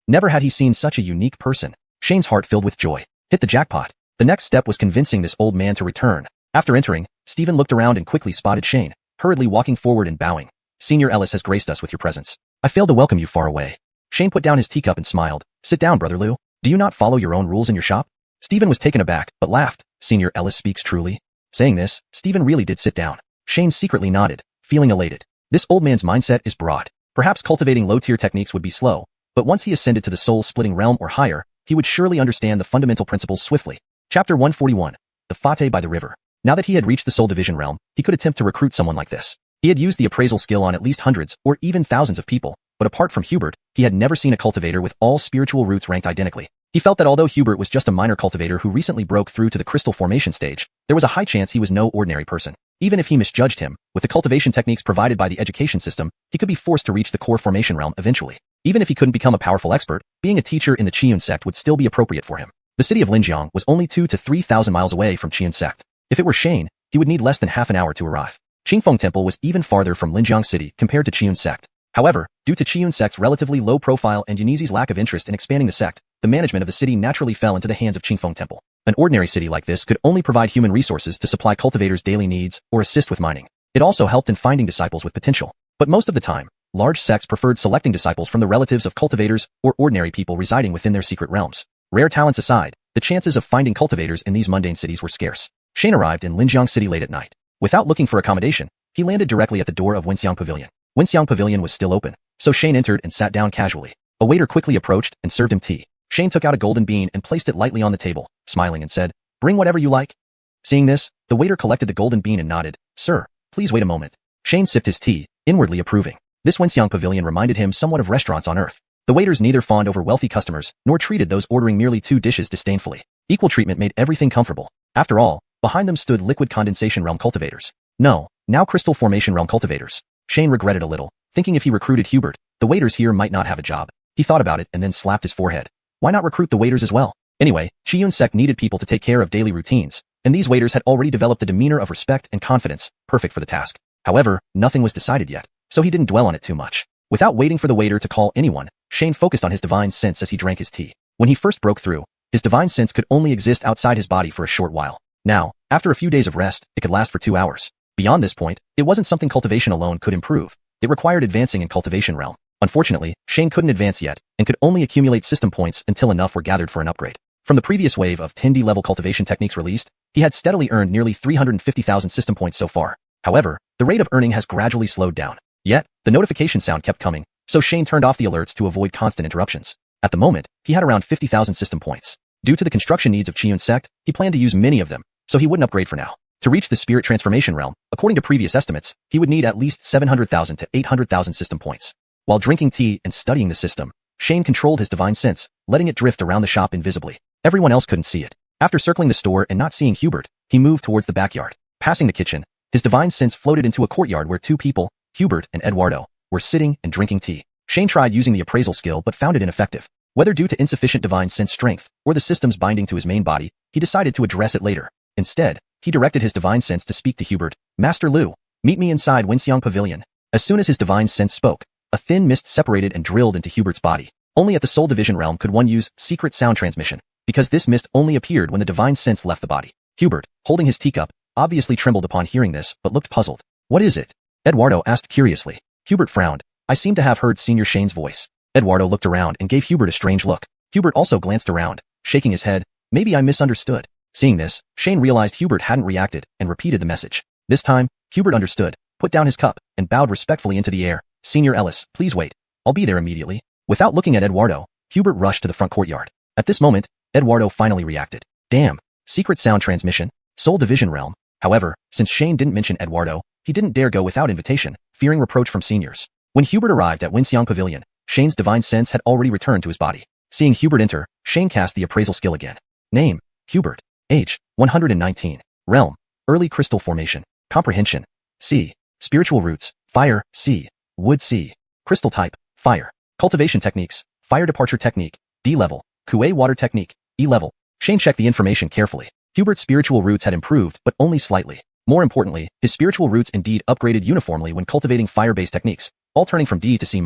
Never had he seen such a unique person. Shane's heart filled with joy. Hit the jackpot. The next step was convincing this old man to return. After entering, Stephen looked around and quickly spotted Shane, hurriedly walking forward and bowing. "Senior Ellis has graced us with your presence. I failed to welcome you far away." Shane put down his teacup and smiled. "Sit down, Brother Liu. Do you not follow your own rules in your shop?" Stephen was taken aback, but laughed. Senior Ellis speaks truly. Saying this, Stephen really did sit down. Shane secretly nodded, feeling elated. This old man's mindset is broad. Perhaps cultivating low-tier techniques would be slow, but once he ascended to the soul-splitting realm or higher, he would surely understand the fundamental principles swiftly. Chapter 141. The Fate by the River. Now that he had reached the soul division realm, he could attempt to recruit someone like this. He had used the appraisal skill on at least hundreds or even thousands of people, but apart from Hubert, he had never seen a cultivator with all spiritual roots ranked identically. He felt that although Hubert was just a minor cultivator who recently broke through to the crystal formation stage, there was a high chance he was no ordinary person. Even if he misjudged him, with the cultivation techniques provided by the education system, he could be forced to reach the core formation realm eventually. Even if he couldn't become a powerful expert, being a teacher in the Xiuxian sect would still be appropriate for him. The city of Linjiang was only 2,000 to 3,000 miles away from Xiuxian sect. If it were Shane, he would need less than half an hour to arrive. Qingfeng Temple was even farther from Linjiang City compared to Xiuxian sect. However, due to Xiuxian sect's relatively low profile and Yunizi's lack of interest in expanding the sect, the management of the city naturally fell into the hands of Qingfeng Temple. An ordinary city like this could only provide human resources to supply cultivators' daily needs or assist with mining. It also helped in finding disciples with potential. But most of the time, large sects preferred selecting disciples from the relatives of cultivators or ordinary people residing within their secret realms. Rare talents aside, the chances of finding cultivators in these mundane cities were scarce. Shane arrived in Linjiang City late at night. Without looking for accommodation, he landed directly at the door of Winxiang Pavilion. Winxiang Pavilion was still open, so Shane entered and sat down casually. A waiter quickly approached and served him tea. Shane took out a golden bean and placed it lightly on the table, smiling and said, "Bring whatever you like." Seeing this, the waiter collected the golden bean and nodded. "Sir, please wait a moment." Shane sipped his tea, inwardly approving. This Winxiang Pavilion reminded him somewhat of restaurants on Earth. The waiters neither fawned over wealthy customers, nor treated those ordering merely 2 dishes disdainfully. Equal treatment made everything comfortable. After all, behind them stood liquid condensation realm cultivators. No, now crystal formation realm cultivators. Shane regretted a little, thinking if he recruited Hubert, the waiters here might not have a job. He thought about it and then slapped his forehead. Why not recruit the waiters as well? Anyway, Xiuxian sect needed people to take care of daily routines, and these waiters had already developed a demeanor of respect and confidence, perfect for the task. However, nothing was decided yet, so he didn't dwell on it too much. Without waiting for the waiter to call anyone, Shane focused on his divine sense as he drank his tea. When he first broke through, his divine sense could only exist outside his body for a short while. Now, after a few days of rest, it could last for 2 hours. Beyond this point, it wasn't something cultivation alone could improve. It required advancing in cultivation realm. Unfortunately, Shane couldn't advance yet, and could only accumulate system points until enough were gathered for an upgrade. From the previous wave of 10D level cultivation techniques released, he had steadily earned nearly 350,000 system points so far. However, the rate of earning has gradually slowed down. Yet, the notification sound kept coming, so Shane turned off the alerts to avoid constant interruptions. At the moment, he had around 50,000 system points. Due to the construction needs of Xiuxian sect, he planned to use many of them, so he wouldn't upgrade for now. To reach the spirit transformation realm, according to previous estimates, he would need at least 700,000 to 800,000 system points. While drinking tea and studying the system, Shane controlled his divine sense, letting it drift around the shop invisibly. Everyone else couldn't see it. After circling the store and not seeing Hubert, he moved towards the backyard. Passing the kitchen, his divine sense floated into a courtyard where 2 people, Hubert and Eduardo, were sitting and drinking tea. Shane tried using the appraisal skill but found it ineffective. Whether due to insufficient divine sense strength or the system's binding to his main body, he decided to address it later. Instead, he directed his divine sense to speak to Hubert. "Master Liu, meet me inside Winxiang Pavilion." As soon as his divine sense spoke, a thin mist separated and drilled into Hubert's body. Only at the soul division realm could one use secret sound transmission, because this mist only appeared when the divine sense left the body. Hubert, holding his teacup, obviously trembled upon hearing this but looked puzzled. "What is it?" Eduardo asked curiously. Hubert frowned. "I seem to have heard Senior Shane's voice." Eduardo looked around and gave Hubert a strange look. Hubert also glanced around, shaking his head. "Maybe I misunderstood." Seeing this, Shane realized Hubert hadn't reacted and repeated the message. This time, Hubert understood, put down his cup, and bowed respectfully into the air. "Senior Ellis, please wait. I'll be there immediately." Without looking at Eduardo, Hubert rushed to the front courtyard. At this moment, Eduardo finally reacted. Damn, secret sound transmission, soul division realm. However, since Shane didn't mention Eduardo, he didn't dare go without invitation, fearing reproach from seniors. When Hubert arrived at Winxiang Pavilion, Shane's divine sense had already returned to his body. Seeing Hubert enter, Shane cast the appraisal skill again. Name, Hubert. Age, 119. Realm, early crystal formation. Comprehension, C. Spiritual roots, fire, C. Wood, C. Crystal type, fire. Cultivation techniques, fire departure technique, D level. Kuei water technique, E level. Shane checked the information carefully. Hubert's spiritual roots had improved, but only slightly. More importantly, his spiritual roots indeed upgraded uniformly when cultivating fire-based techniques, all turning from D to C-.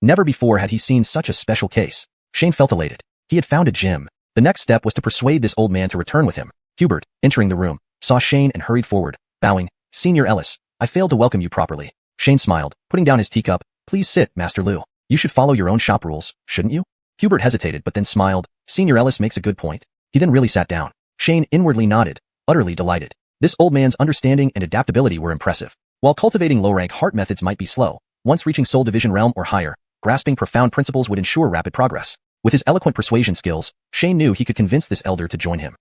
Never before had he seen such a special case. Shane felt elated. He had found a gem. The next step was to persuade this old man to return with him. Hubert, entering the room, saw Shane and hurried forward, bowing. "Senior Ellis, I failed to welcome you properly." Shane smiled, putting down his teacup. "Please sit, Master Liu. You should follow your own shop rules, shouldn't you?" Hubert hesitated but then smiled. "Senior Ellis makes a good point. He then really sat down. Shane inwardly nodded, utterly delighted. This old man's understanding and adaptability were impressive. While cultivating low-rank heart methods might be slow, once reaching Soul Division realm or higher, grasping profound principles would ensure rapid progress. With his eloquent persuasion skills, Shane knew he could convince this elder to join him.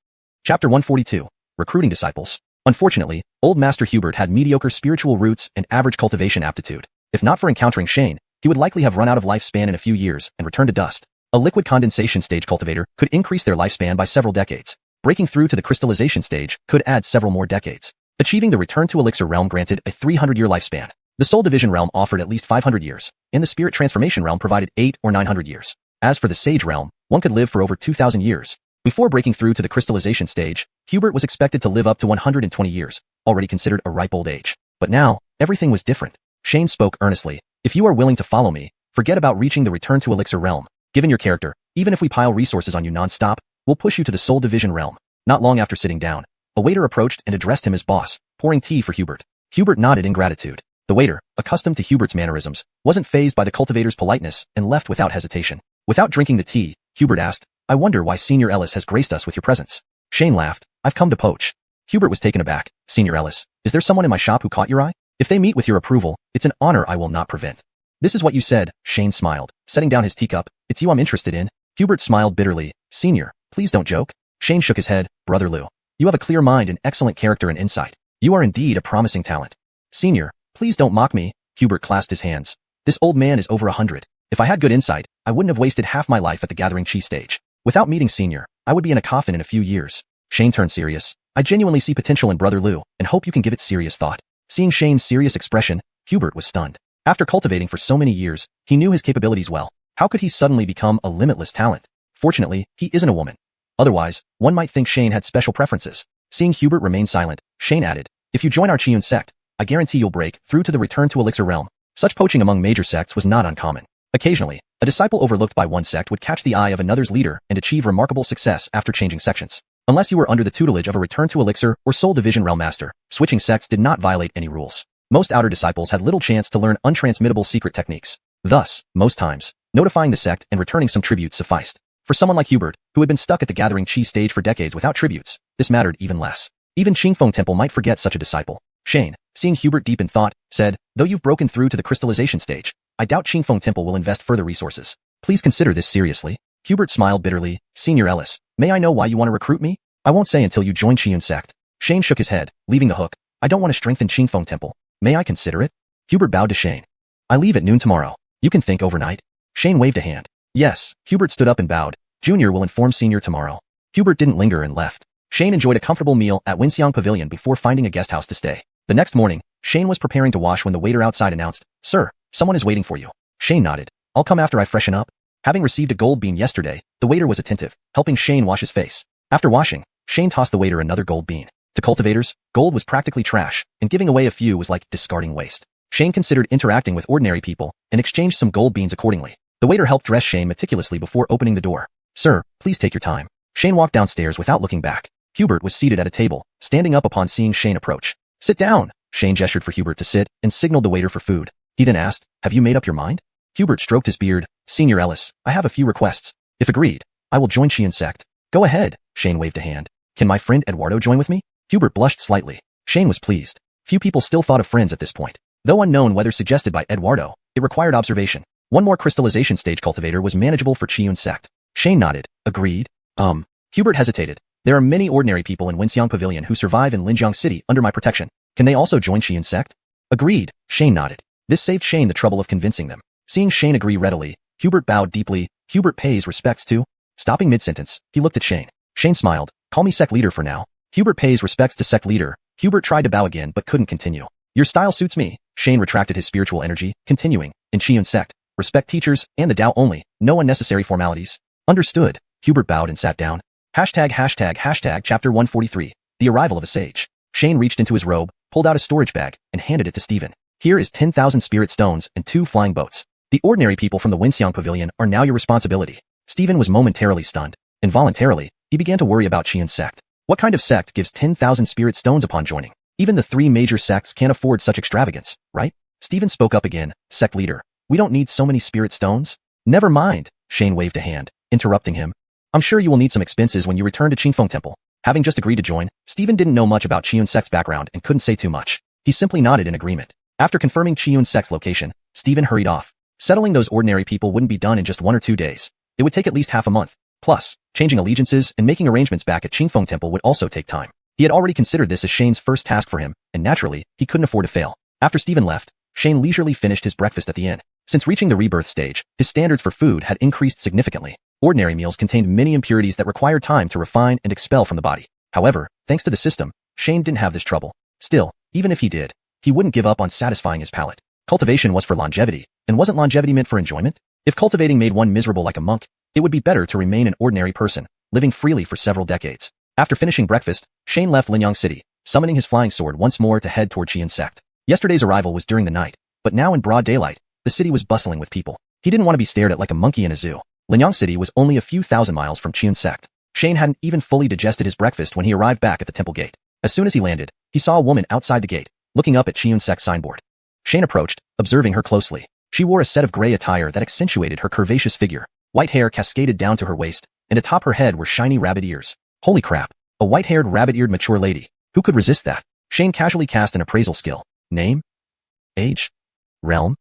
Chapter 142. Recruiting Disciples. Unfortunately, old Master Hubert had mediocre spiritual roots and average cultivation aptitude. If not for encountering Shane, he would likely have run out of lifespan in a few years and returned to dust. A liquid condensation stage cultivator could increase their lifespan by several decades. Breaking through to the crystallization stage could add several more decades. Achieving the return to elixir realm granted a 300-year lifespan. The Soul Division realm offered at least 500 years, and the Spirit Transformation realm provided 8 or 900 years. As for the Sage realm, one could live for over 2,000 years. Before breaking through to the crystallization stage, Hubert was expected to live up to 120 years, already considered a ripe old age. But now, everything was different. Shane spoke earnestly. If you are willing to follow me, forget about reaching the return to elixir realm. Given your character, even if we pile resources on you non-stop, we'll push you to the Soul Division realm. Not long after sitting down, a waiter approached and addressed him as boss, pouring tea for Hubert. Hubert nodded in gratitude. The waiter, accustomed to Hubert's mannerisms, wasn't fazed by the cultivator's politeness and left without hesitation. Without drinking the tea, Hubert asked, I wonder why Senior Ellis has graced us with your presence. Shane laughed, I've come to poach. Hubert was taken aback. Senior Ellis, is there someone in my shop who caught your eye? If they meet with your approval, it's an honor I will not prevent. This is what you said, Shane smiled, setting down his teacup. It's you I'm interested in. Hubert smiled bitterly. Senior, please don't joke. Shane shook his head. Brother Lou, you have a clear mind and excellent character and insight. You are indeed a promising talent. Senior, please don't mock me. Hubert clasped his hands. This old man is over 100. If I had good insight, I wouldn't have wasted half my life at the Gathering Chi stage. Without meeting Senior, I would be in a coffin in a few years. Shane turned serious. I genuinely see potential in Brother Lou, and hope you can give it serious thought. Seeing Shane's serious expression, Hubert was stunned. After cultivating for so many years, he knew his capabilities well. How could he suddenly become a limitless talent? Fortunately, he isn't a woman. Otherwise, one might think Shane had special preferences. Seeing Hubert remain silent, Shane added, if you join our xiuxian sect, I guarantee you'll break through to the return to elixir realm. Such poaching among major sects was not uncommon. Occasionally, a disciple overlooked by one sect would catch the eye of another's leader and achieve remarkable success after changing sections. Unless you were under the tutelage of a return to elixir or Soul Division realm master, switching sects did not violate any rules. Most outer disciples had little chance to learn untransmittable secret techniques. Thus, most times, notifying the sect and returning some tributes sufficed. For someone like Hubert, who had been stuck at the Gathering Chi stage for decades without tributes, this mattered even less. Even Qingfeng Temple might forget such a disciple. Shane, seeing Hubert deep in thought, said, though you've broken through to the crystallization stage, I doubt Qingfeng Temple will invest further resources. Please consider this seriously. Hubert smiled bitterly. Senior Ellis, may I know why you want to recruit me? I won't say until you join xiuxian sect. Shane shook his head, leaving the hook. I don't want to strengthen Qingfeng Temple. May I consider it? Hubert bowed to Shane. I leave at noon tomorrow. You can think overnight. Shane waved a hand. Yes. Hubert stood up and bowed. Junior will inform Senior tomorrow. Hubert didn't linger and left. Shane enjoyed a comfortable meal at Winxiang Pavilion before finding a guest house to stay. The next morning, Shane was preparing to wash when the waiter outside announced, Sir, someone is waiting for you. Shane nodded. I'll come after I freshen up. Having received a gold bean yesterday, the waiter was attentive, helping Shane wash his face. After washing, Shane tossed the waiter another gold bean. To cultivators, gold was practically trash, and giving away a few was like discarding waste. Shane considered interacting with ordinary people and exchanged some gold beans accordingly. The waiter helped dress Shane meticulously before opening the door. Sir, please take your time. Shane walked downstairs without looking back. Hubert was seated at a table, standing up upon seeing Shane approach. Sit down. Shane gestured for Hubert to sit and signaled the waiter for food. He then asked, have you made up your mind? Hubert stroked his beard. Senior Ellis, I have a few requests. If agreed, I will join xiuxian sect. Go ahead. Shane waved a hand. Can my friend Eduardo join with me? Hubert blushed slightly. Shane was pleased. Few people still thought of friends at this point. Though unknown whether suggested by Eduardo, it required observation. One more crystallization stage cultivator was manageable for xiuxian sect. Shane nodded. Agreed. Hubert hesitated. There are many ordinary people in Winxiang Pavilion who survive in Linjiang City under my protection. Can they also join xiuxian sect? Agreed. Shane nodded. This saved Shane the trouble of convincing them. Seeing Shane agree readily, Hubert bowed deeply. Hubert pays respects to. Stopping mid-sentence, he looked at Shane. Shane smiled. Call me sect leader for now. Hubert pays respects to sect leader. Hubert tried to bow again but couldn't continue. Your style suits me. Shane retracted his spiritual energy, continuing. In xiuxian sect, respect teachers and the Tao only. No unnecessary formalities. Understood. Hubert bowed and sat down. Chapter 143. The arrival of a sage. Shane reached into his robe, pulled out a storage bag, and handed it to Stephen. Here is 10,000 spirit stones and 2 flying boats. The ordinary people from the Winxiang Pavilion are now your responsibility. Stephen was momentarily stunned. Involuntarily, he began to worry about xiuxian sect. What kind of sect gives 10,000 spirit stones upon joining? Even the 3 major sects can't afford such extravagance, right? Stephen spoke up again. Sect leader, we don't need so many spirit stones. Never mind. Shane waved a hand, interrupting him. I'm sure you will need some expenses when you return to Qingfeng Temple. Having just agreed to join, Stephen didn't know much about Qiyun Sek's background and couldn't say too much. He simply nodded in agreement. After confirming Qiyun Sek's location, Stephen hurried off. Settling those ordinary people wouldn't be done in just 1 or 2 days. It would take at least half a month. Plus, changing allegiances and making arrangements back at Qingfeng Temple would also take time. He had already considered this as Shane's first task for him, and naturally, he couldn't afford to fail. After Stephen left, Shane leisurely finished his breakfast at the inn. Since reaching the rebirth stage, his standards for food had increased significantly. Ordinary meals contained many impurities that required time to refine and expel from the body. However, thanks to the system, Shane didn't have this trouble. Still, even if he did, he wouldn't give up on satisfying his palate. Cultivation was for longevity, and wasn't longevity meant for enjoyment? If cultivating made one miserable like a monk, it would be better to remain an ordinary person, living freely for several decades. After finishing breakfast, Shane left Linyang City, summoning his flying sword once more to head toward Qian Sect. Yesterday's arrival was during the night, but now in broad daylight, the city was bustling with people. He didn't want to be stared at like a monkey in a zoo. Linyang City was only a few thousand miles from Qian Sect. Shane hadn't even fully digested his breakfast when he arrived back at the temple gate. As soon as he landed, he saw a woman outside the gate, looking up at Qian Sect's signboard. Shane approached, observing her closely. She wore a set of gray attire that accentuated her curvaceous figure. White hair cascaded down to her waist, and atop her head were shiny rabbit ears. Holy crap! A white-haired, rabbit-eared mature lady. Who could resist that? Shane casually cast an appraisal skill. Name? Age? Realm?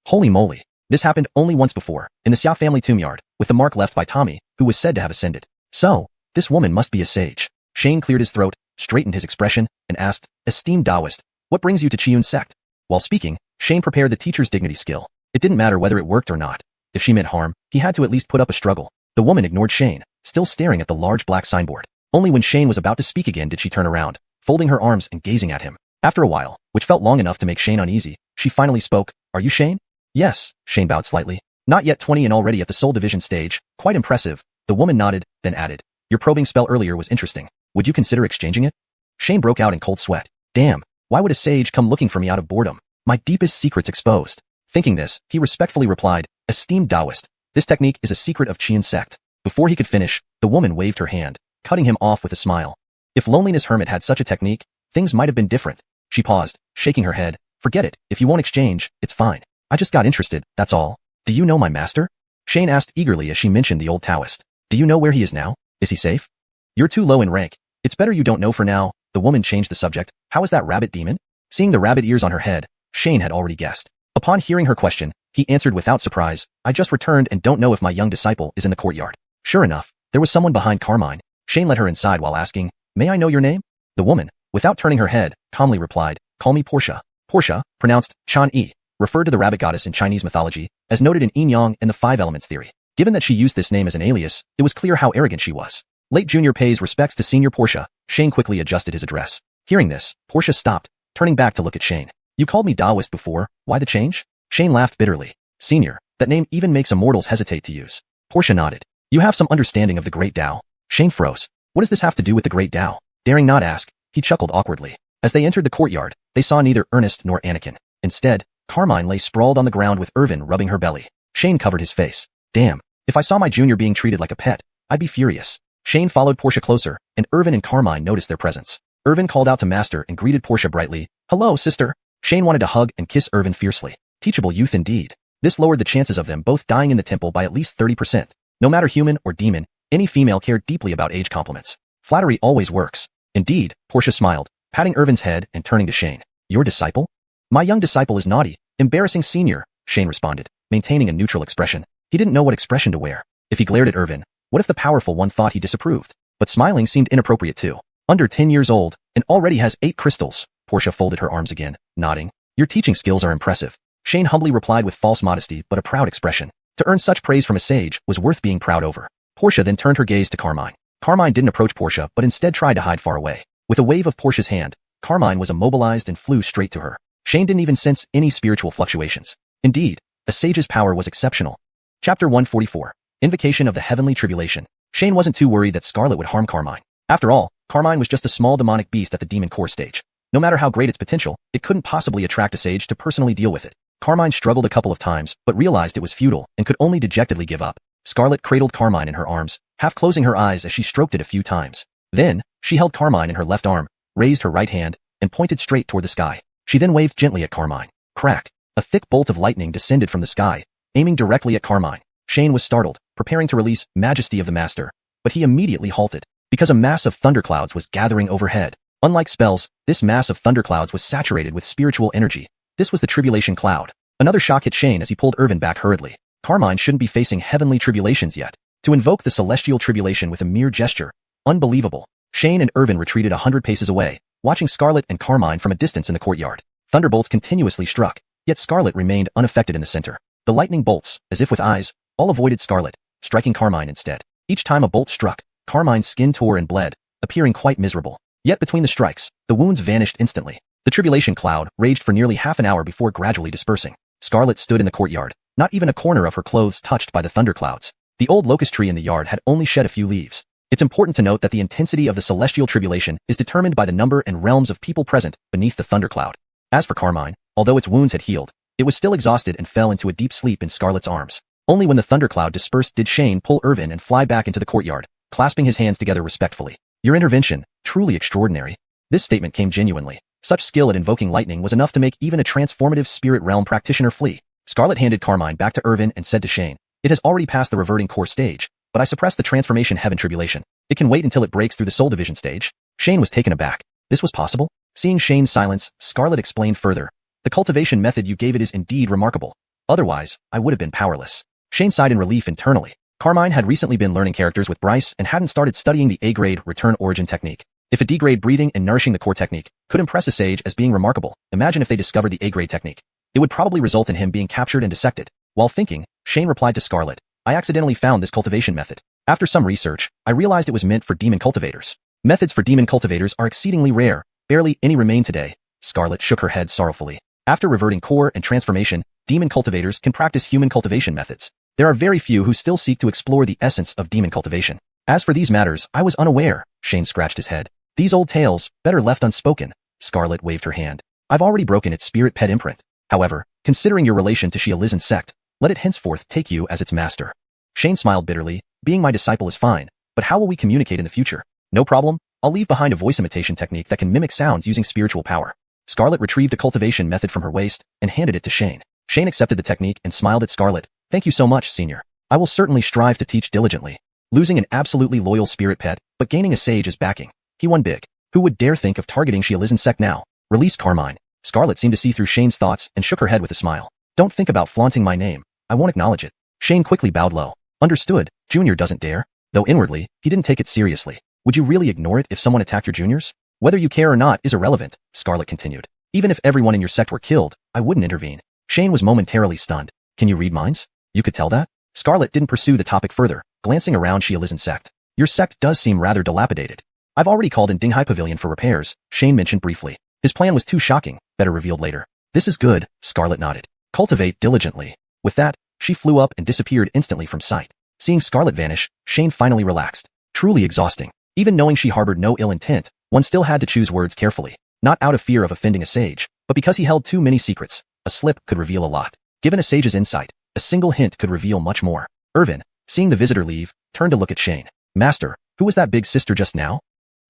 Holy moly. This happened only once before, in the Xia family tombeyard, with the mark left by Tommy, who was said to have ascended. So, this woman must be a sage. Shane cleared his throat, straightened his expression, and asked, Esteemed Taoist, what brings you to Qiyun Sect? While speaking, Shane prepared the teacher's dignity skill. It didn't matter whether it worked or not. If she meant harm, he had to at least put up a struggle. The woman ignored Shane, still staring at the large black signboard. Only when Shane was about to speak again did she turn around, folding her arms and gazing at him. After a while, which felt long enough to make Shane uneasy, she finally spoke. Are you Shane? Yes, Shane bowed slightly. Not yet 20 and already at the soul division stage. Quite impressive. The woman nodded, then added. Your probing spell earlier was interesting. Would you consider exchanging it? Shane broke out in cold sweat. Damn, why would a sage come looking for me out of boredom? My deepest secret's exposed. Thinking this, he respectfully replied, Esteemed Taoist, this technique is a secret of Qian Sect. Before he could finish, the woman waved her hand, cutting him off with a smile. If Loneliness Hermit had such a technique, things might have been different. She paused, shaking her head. Forget it, if you won't exchange, it's fine. I just got interested, that's all. Do you know my master? Shane asked eagerly as she mentioned the old Taoist. Do you know where he is now? Is he safe? You're too low in rank. It's better you don't know for now. The woman changed the subject. How is that rabbit demon? Seeing the rabbit ears on her head, Shane had already guessed. Upon hearing her question, he answered without surprise, I just returned and don't know if my young disciple is in the courtyard. Sure enough, there was someone behind Carmine. Shane led her inside while asking, May I know your name? The woman, without turning her head, calmly replied, Call me Portia. Portia, pronounced Chan-yi, referred to the rabbit goddess in Chinese mythology, as noted in yin-yang and the five elements theory. Given that she used this name as an alias, it was clear how arrogant she was. Late Junior pays respects to Senior Portia. Shane quickly adjusted his address. Hearing this, Portia stopped, turning back to look at Shane. You called me Taoist before, why the change? Shane laughed bitterly. Senior, that name even makes immortals hesitate to use. Portia nodded. You have some understanding of the Great Tao. Shane froze. What does this have to do with the Great Tao? Daring not ask, he chuckled awkwardly. As they entered the courtyard, they saw neither Ernest nor Anakin. Instead, Carmine lay sprawled on the ground with Irvin rubbing her belly. Shane covered his face. Damn, if I saw my junior being treated like a pet, I'd be furious. Shane followed Portia closer, and Irvin and Carmine noticed their presence. Irvin called out to Master and greeted Portia brightly. Hello, sister. Shane wanted to hug and kiss Irvin fiercely. Teachable youth indeed. This lowered the chances of them both dying in the temple by at least 30%. No matter human or demon, any female cared deeply about age compliments. Flattery always works. Indeed, Portia smiled, patting Irvin's head and turning to Shane. Your disciple? My young disciple is naughty, embarrassing senior, Shane responded, maintaining a neutral expression. He didn't know what expression to wear. If he glared at Irvin, what if the powerful one thought he disapproved? But smiling seemed inappropriate too. Under 10 years old, and already has 8 crystals. Portia folded her arms again, nodding. Your teaching skills are impressive. Shane humbly replied with false modesty but a proud expression. To earn such praise from a sage was worth being proud over. Portia then turned her gaze to Carmine. Carmine didn't approach Portia but instead tried to hide far away. With a wave of Portia's hand, Carmine was immobilized and flew straight to her. Shane didn't even sense any spiritual fluctuations. Indeed, a sage's power was exceptional. Chapter 144. Invocation of the Heavenly Tribulation. Shane wasn't too worried that Scarlet would harm Carmine. After all, Carmine was just a small demonic beast at the demon core stage. No matter how great its potential, it couldn't possibly attract a sage to personally deal with it. Carmine struggled a couple of times, but realized it was futile and could only dejectedly give up. Scarlet cradled Carmine in her arms, half closing her eyes as she stroked it a few times. Then, she held Carmine in her left arm, raised her right hand, and pointed straight toward the sky. She then waved gently at Carmine. Crack! A thick bolt of lightning descended from the sky, aiming directly at Carmine. Shane was startled, preparing to release Majesty of the Master, but he immediately halted, because a mass of thunderclouds was gathering overhead. Unlike spells, this mass of thunderclouds was saturated with spiritual energy. This was the tribulation cloud. Another shock hit Shane as he pulled Irvin back hurriedly. Carmine shouldn't be facing heavenly tribulations yet. To invoke the celestial tribulation with a mere gesture. Unbelievable. Shane and Irvin retreated 100 paces away, watching Scarlet and Carmine from a distance in the courtyard. Thunderbolts continuously struck, yet Scarlet remained unaffected in the center. The lightning bolts, as if with eyes, all avoided Scarlet, striking Carmine instead. Each time a bolt struck, Carmine's skin tore and bled, appearing quite miserable. Yet between the strikes, the wounds vanished instantly. The tribulation cloud raged for nearly half an hour before gradually dispersing. Scarlet stood in the courtyard, not even a corner of her clothes touched by the thunderclouds. The old locust tree in the yard had only shed a few leaves. It's important to note that the intensity of the celestial tribulation is determined by the number and realms of people present beneath the thundercloud. As for Carmine, although its wounds had healed, it was still exhausted and fell into a deep sleep in Scarlet's arms. Only when the thundercloud dispersed did Shane pull Irvin and fly back into the courtyard, clasping his hands together respectfully. Your intervention, truly extraordinary. This statement came genuinely. Such skill at invoking lightning was enough to make even a transformative spirit realm practitioner flee. Scarlet handed Carmine back to Irvin and said to Shane, it has already passed the reverting core stage, but I suppressed the transformation heaven tribulation. It can wait until it breaks through the soul division stage. Shane was taken aback. This was possible? Seeing Shane's silence, Scarlet explained further. The cultivation method you gave it is indeed remarkable. Otherwise, I would have been powerless. Shane sighed in relief internally. Carmine had recently been learning characters with Bryce and hadn't started studying the A-grade return origin technique. If a D-grade breathing and nourishing the core technique could impress a sage as being remarkable, imagine if they discovered the A-grade technique. It would probably result in him being captured and dissected. While thinking, Shane replied to Scarlet, I accidentally found this cultivation method. After some research, I realized it was meant for demon cultivators. Methods for demon cultivators are exceedingly rare. Barely any remain today. Scarlet shook her head sorrowfully. After reverting core and transformation, demon cultivators can practice human cultivation methods. There are very few who still seek to explore the essence of demon cultivation. As for these matters, I was unaware. Shane scratched his head. These old tales, better left unspoken. Scarlet waved her hand. I've already broken its spirit pet imprint. However, considering your relation to xiuxian sect, let it henceforth take you as its master. Shane smiled bitterly. Being my disciple is fine, but how will we communicate in the future? No problem. I'll leave behind a voice imitation technique that can mimic sounds using spiritual power. Scarlet retrieved a cultivation method from her waist and handed it to Shane. Shane accepted the technique and smiled at Scarlet. Thank you so much, senior. I will certainly strive to teach diligently. Losing an absolutely loyal spirit pet, but gaining a sage as backing. He won big. Who would dare think of targeting xiuxian sect now? Release Carmine. Scarlet seemed to see through Shane's thoughts and shook her head with a smile. Don't think about flaunting my name. I won't acknowledge it. Shane quickly bowed low. Understood. Junior doesn't dare. Though inwardly, he didn't take it seriously. Would you really ignore it if someone attacked your juniors? Whether you care or not is irrelevant, Scarlet continued. Even if everyone in your sect were killed, I wouldn't intervene. Shane was momentarily stunned. Can you read minds? You could tell that? Scarlet didn't pursue the topic further, glancing around xiuxian sect. Your sect does seem rather dilapidated. I've already called in Dinghai Pavilion for repairs, Shane mentioned briefly. His plan was too shocking, better revealed later. This is good, Scarlet nodded. Cultivate diligently. With that, she flew up and disappeared instantly from sight. Seeing Scarlet vanish, Shane finally relaxed. Truly exhausting. Even knowing she harbored no ill intent, one still had to choose words carefully. Not out of fear of offending a sage, but because he held too many secrets. A slip could reveal a lot. Given a sage's insight, a single hint could reveal much more. Irvin, seeing the visitor leave, turned to look at Shane. Master, who was that big sister just now?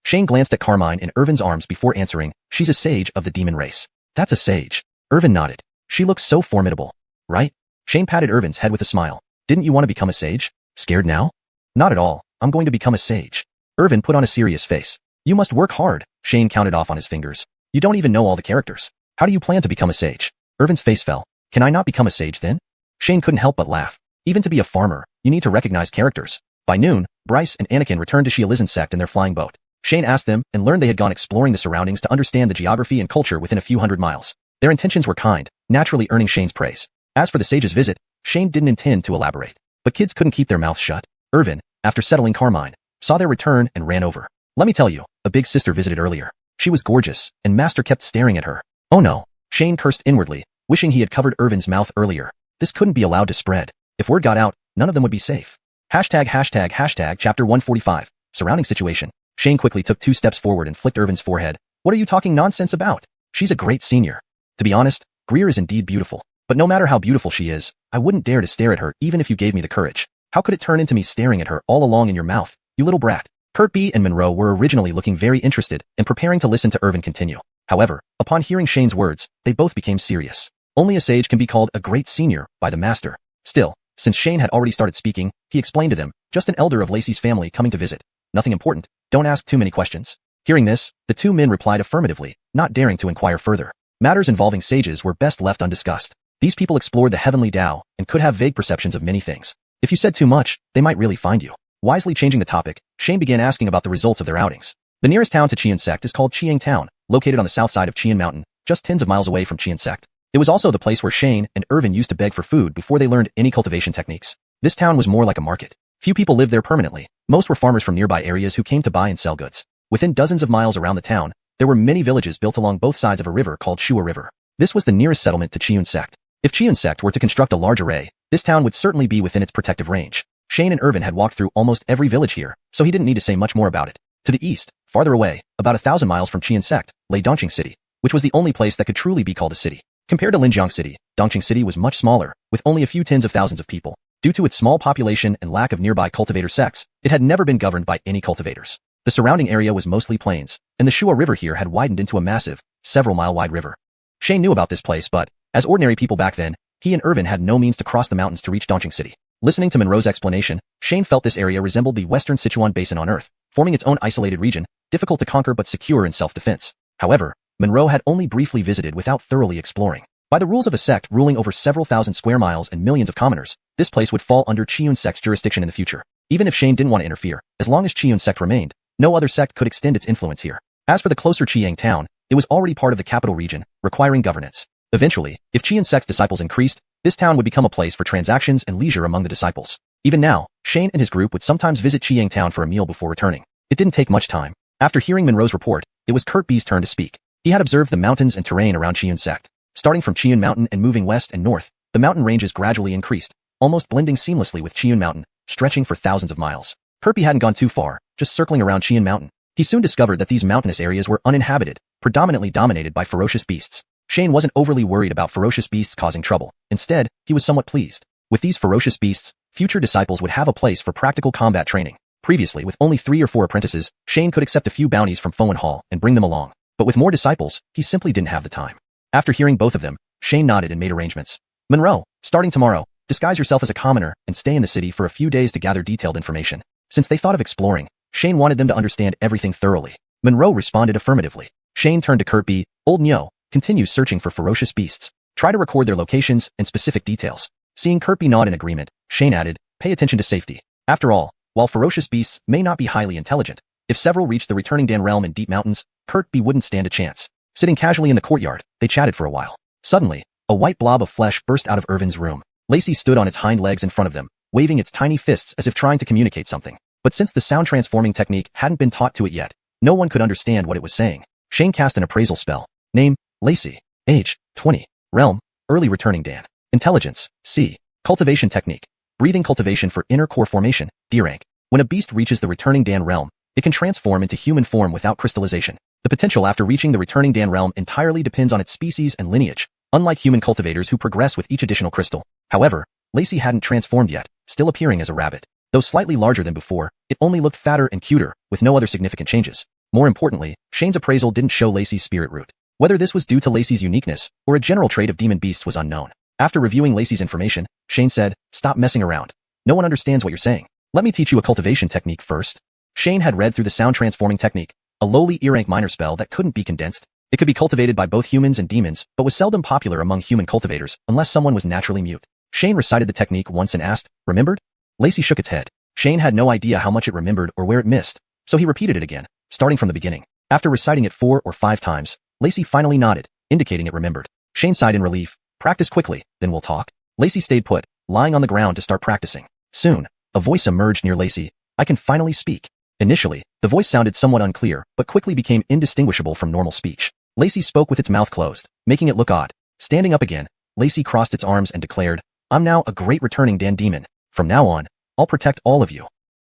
Shane glanced at Carmine in Irvin's arms before answering, she's a sage of the demon race. That's a sage. Irvin nodded. She looks so formidable. Right? Shane patted Irvin's head with a smile. Didn't you want to become a sage? Scared now? Not at all. I'm going to become a sage. Irvin put on a serious face. You must work hard. Shane counted off on his fingers. You don't even know all the characters. How do you plan to become a sage? Irvin's face fell. Can I not become a sage then? Shane couldn't help but laugh. Even to be a farmer, you need to recognize characters. By noon, Bryce and Anakin returned to xiuxian sect in their flying boat. Shane asked them and learned they had gone exploring the surroundings to understand the geography and culture within a few hundred miles. Their intentions were kind, naturally earning Shane's praise. As for the sage's visit, Shane didn't intend to elaborate. But kids couldn't keep their mouths shut. Irvin, after settling Carmine, saw their return and ran over. Let me tell you, a big sister visited earlier. She was gorgeous, and Master kept staring at her. Oh no. Shane cursed inwardly, wishing he had covered Irvin's mouth earlier. This couldn't be allowed to spread. If word got out, none of them would be safe. Hashtag chapter 145. Surrounding situation. Shane quickly took 2 steps forward and flicked Irvin's forehead. What are you talking nonsense about? She's a great senior. To be honest, Greer is indeed beautiful. But no matter how beautiful she is, I wouldn't dare to stare at her even if you gave me the courage. How could it turn into me staring at her all along in your mouth, you little brat? Kurt B and Monroe were originally looking very interested and preparing to listen to Irvin continue. However, upon hearing Shane's words, they both became serious. Only a sage can be called a great senior by the master. Still, Since Shane had already started speaking, he explained to them, just an elder of Lacey's family coming to visit. Nothing important, don't ask too many questions. Hearing this, the two men replied affirmatively, not daring to inquire further. Matters involving sages were best left undiscussed. These people explored the heavenly Tao and could have vague perceptions of many things. If you said too much, they might really find you. Wisely changing the topic, Shane began asking about the results of their outings. The nearest town to Qian Sect is called Qiang Town, located on the south side of Qian Mountain, just tens of miles away from Qian Sect. It was also the place where Shane and Irvin used to beg for food before they learned any cultivation techniques. This town was more like a market. Few people lived there permanently. Most were farmers from nearby areas who came to buy and sell goods. Within dozens of miles around the town, there were many villages built along both sides of a river called Xua River. This was the nearest settlement to Qian Sect. If Qian Sect were to construct a large array, this town would certainly be within its protective range. Shane and Irvin had walked through almost every village here, so he didn't need to say much more about it. To the east, farther away, about 1,000 miles from Qian Sect, lay Dongqing City, which was the only place that could truly be called a city. Compared to Linjiang City, Dongqing City was much smaller, with only a few tens of thousands of people. Due to its small population and lack of nearby cultivator sects, it had never been governed by any cultivators. The surrounding area was mostly plains, and the Xua River here had widened into a massive, several-mile-wide river. Shane knew about this place, but, as ordinary people back then, he and Irvin had no means to cross the mountains to reach Dongqing City. Listening to Monroe's explanation, Shane felt this area resembled the western Sichuan basin on Earth, forming its own isolated region, difficult to conquer but secure in self-defense. However, Monroe had only briefly visited without thoroughly exploring. By the rules of a sect ruling over several thousand square miles and millions of commoners, this place would fall under Qian Sect's jurisdiction in the future. Even if Shane didn't want to interfere, as long as Qian Sect remained, no other sect could extend its influence here. As for the closer Qiang town, it was already part of the capital region, requiring governance. Eventually, if Qian Sect's disciples increased, this town would become a place for transactions and leisure among the disciples. Even now, Shane and his group would sometimes visit Qiang Town for a meal before returning. It didn't take much time. After hearing Monroe's report, it was Kurt B's turn to speak. He had observed the mountains and terrain around Qian Sect. Starting from Qian Mountain and moving west and north, the mountain ranges gradually increased, almost blending seamlessly with Qian Mountain, stretching for thousands of miles. Kurt B hadn't gone too far, just circling around Qian Mountain. He soon discovered that these mountainous areas were uninhabited, predominantly dominated by ferocious beasts. Shane wasn't overly worried about ferocious beasts causing trouble. Instead, he was somewhat pleased. With these ferocious beasts, future disciples would have a place for practical combat training. Previously, with only 3 or 4 apprentices, Shane could accept a few bounties from Xuanhuan Hall and bring them along. But with more disciples, he simply didn't have the time. After hearing both of them, Shane nodded and made arrangements. Monroe, starting tomorrow, disguise yourself as a commoner and stay in the city for a few days to gather detailed information. Since they thought of exploring, Shane wanted them to understand everything thoroughly. Monroe responded affirmatively. Shane turned to Kurt B. Old Nyo, continue searching for ferocious beasts. Try to record their locations and specific details. Seeing Kurt B nod in agreement, Shane added, pay attention to safety. After all, while ferocious beasts may not be highly intelligent, if several reached the returning Dan realm in deep mountains, Kurt B wouldn't stand a chance. Sitting casually in the courtyard, they chatted for a while. Suddenly, a white blob of flesh burst out of Irvin's room. Lacey stood on its hind legs in front of them, waving its tiny fists as if trying to communicate something. But since the sound transforming technique hadn't been taught to it yet, no one could understand what it was saying. Shane cast an appraisal spell. Name, Lacey. Age, 20. Realm, early returning Dan. Intelligence, C. Cultivation technique. Breathing cultivation for inner core formation, D rank. When a beast reaches the returning Dan realm, it can transform into human form without crystallization. The potential after reaching the returning Dan realm entirely depends on its species and lineage, unlike human cultivators who progress with each additional crystal. However, Lacey hadn't transformed yet, still appearing as a rabbit. Though slightly larger than before, it only looked fatter and cuter, with no other significant changes. More importantly, Shane's appraisal didn't show Lacey's spirit root. Whether this was due to Lacey's uniqueness, or a general trait of demon beasts was unknown. After reviewing Lacey's information, Shane said, stop messing around. No one understands what you're saying. Let me teach you a cultivation technique first. Shane had read through the sound transforming technique, a lowly E-rank minor spell that couldn't be condensed. It could be cultivated by both humans and demons, but was seldom popular among human cultivators, unless someone was naturally mute. Shane recited the technique once and asked, remembered? Lacey shook its head. Shane had no idea how much it remembered or where it missed, so he repeated it again, starting from the beginning. After reciting it 4 or 5 times, Lacey finally nodded, indicating it remembered. Shane sighed in relief. Practice quickly, then we'll talk. Lacey stayed put, lying on the ground to start practicing. Soon, a voice emerged near Lacey. I can finally speak. Initially, the voice sounded somewhat unclear, but quickly became indistinguishable from normal speech. Lacey spoke with its mouth closed, making it look odd. Standing up again, Lacey crossed its arms and declared, I'm now a great returning Dan demon. From now on, I'll protect all of you.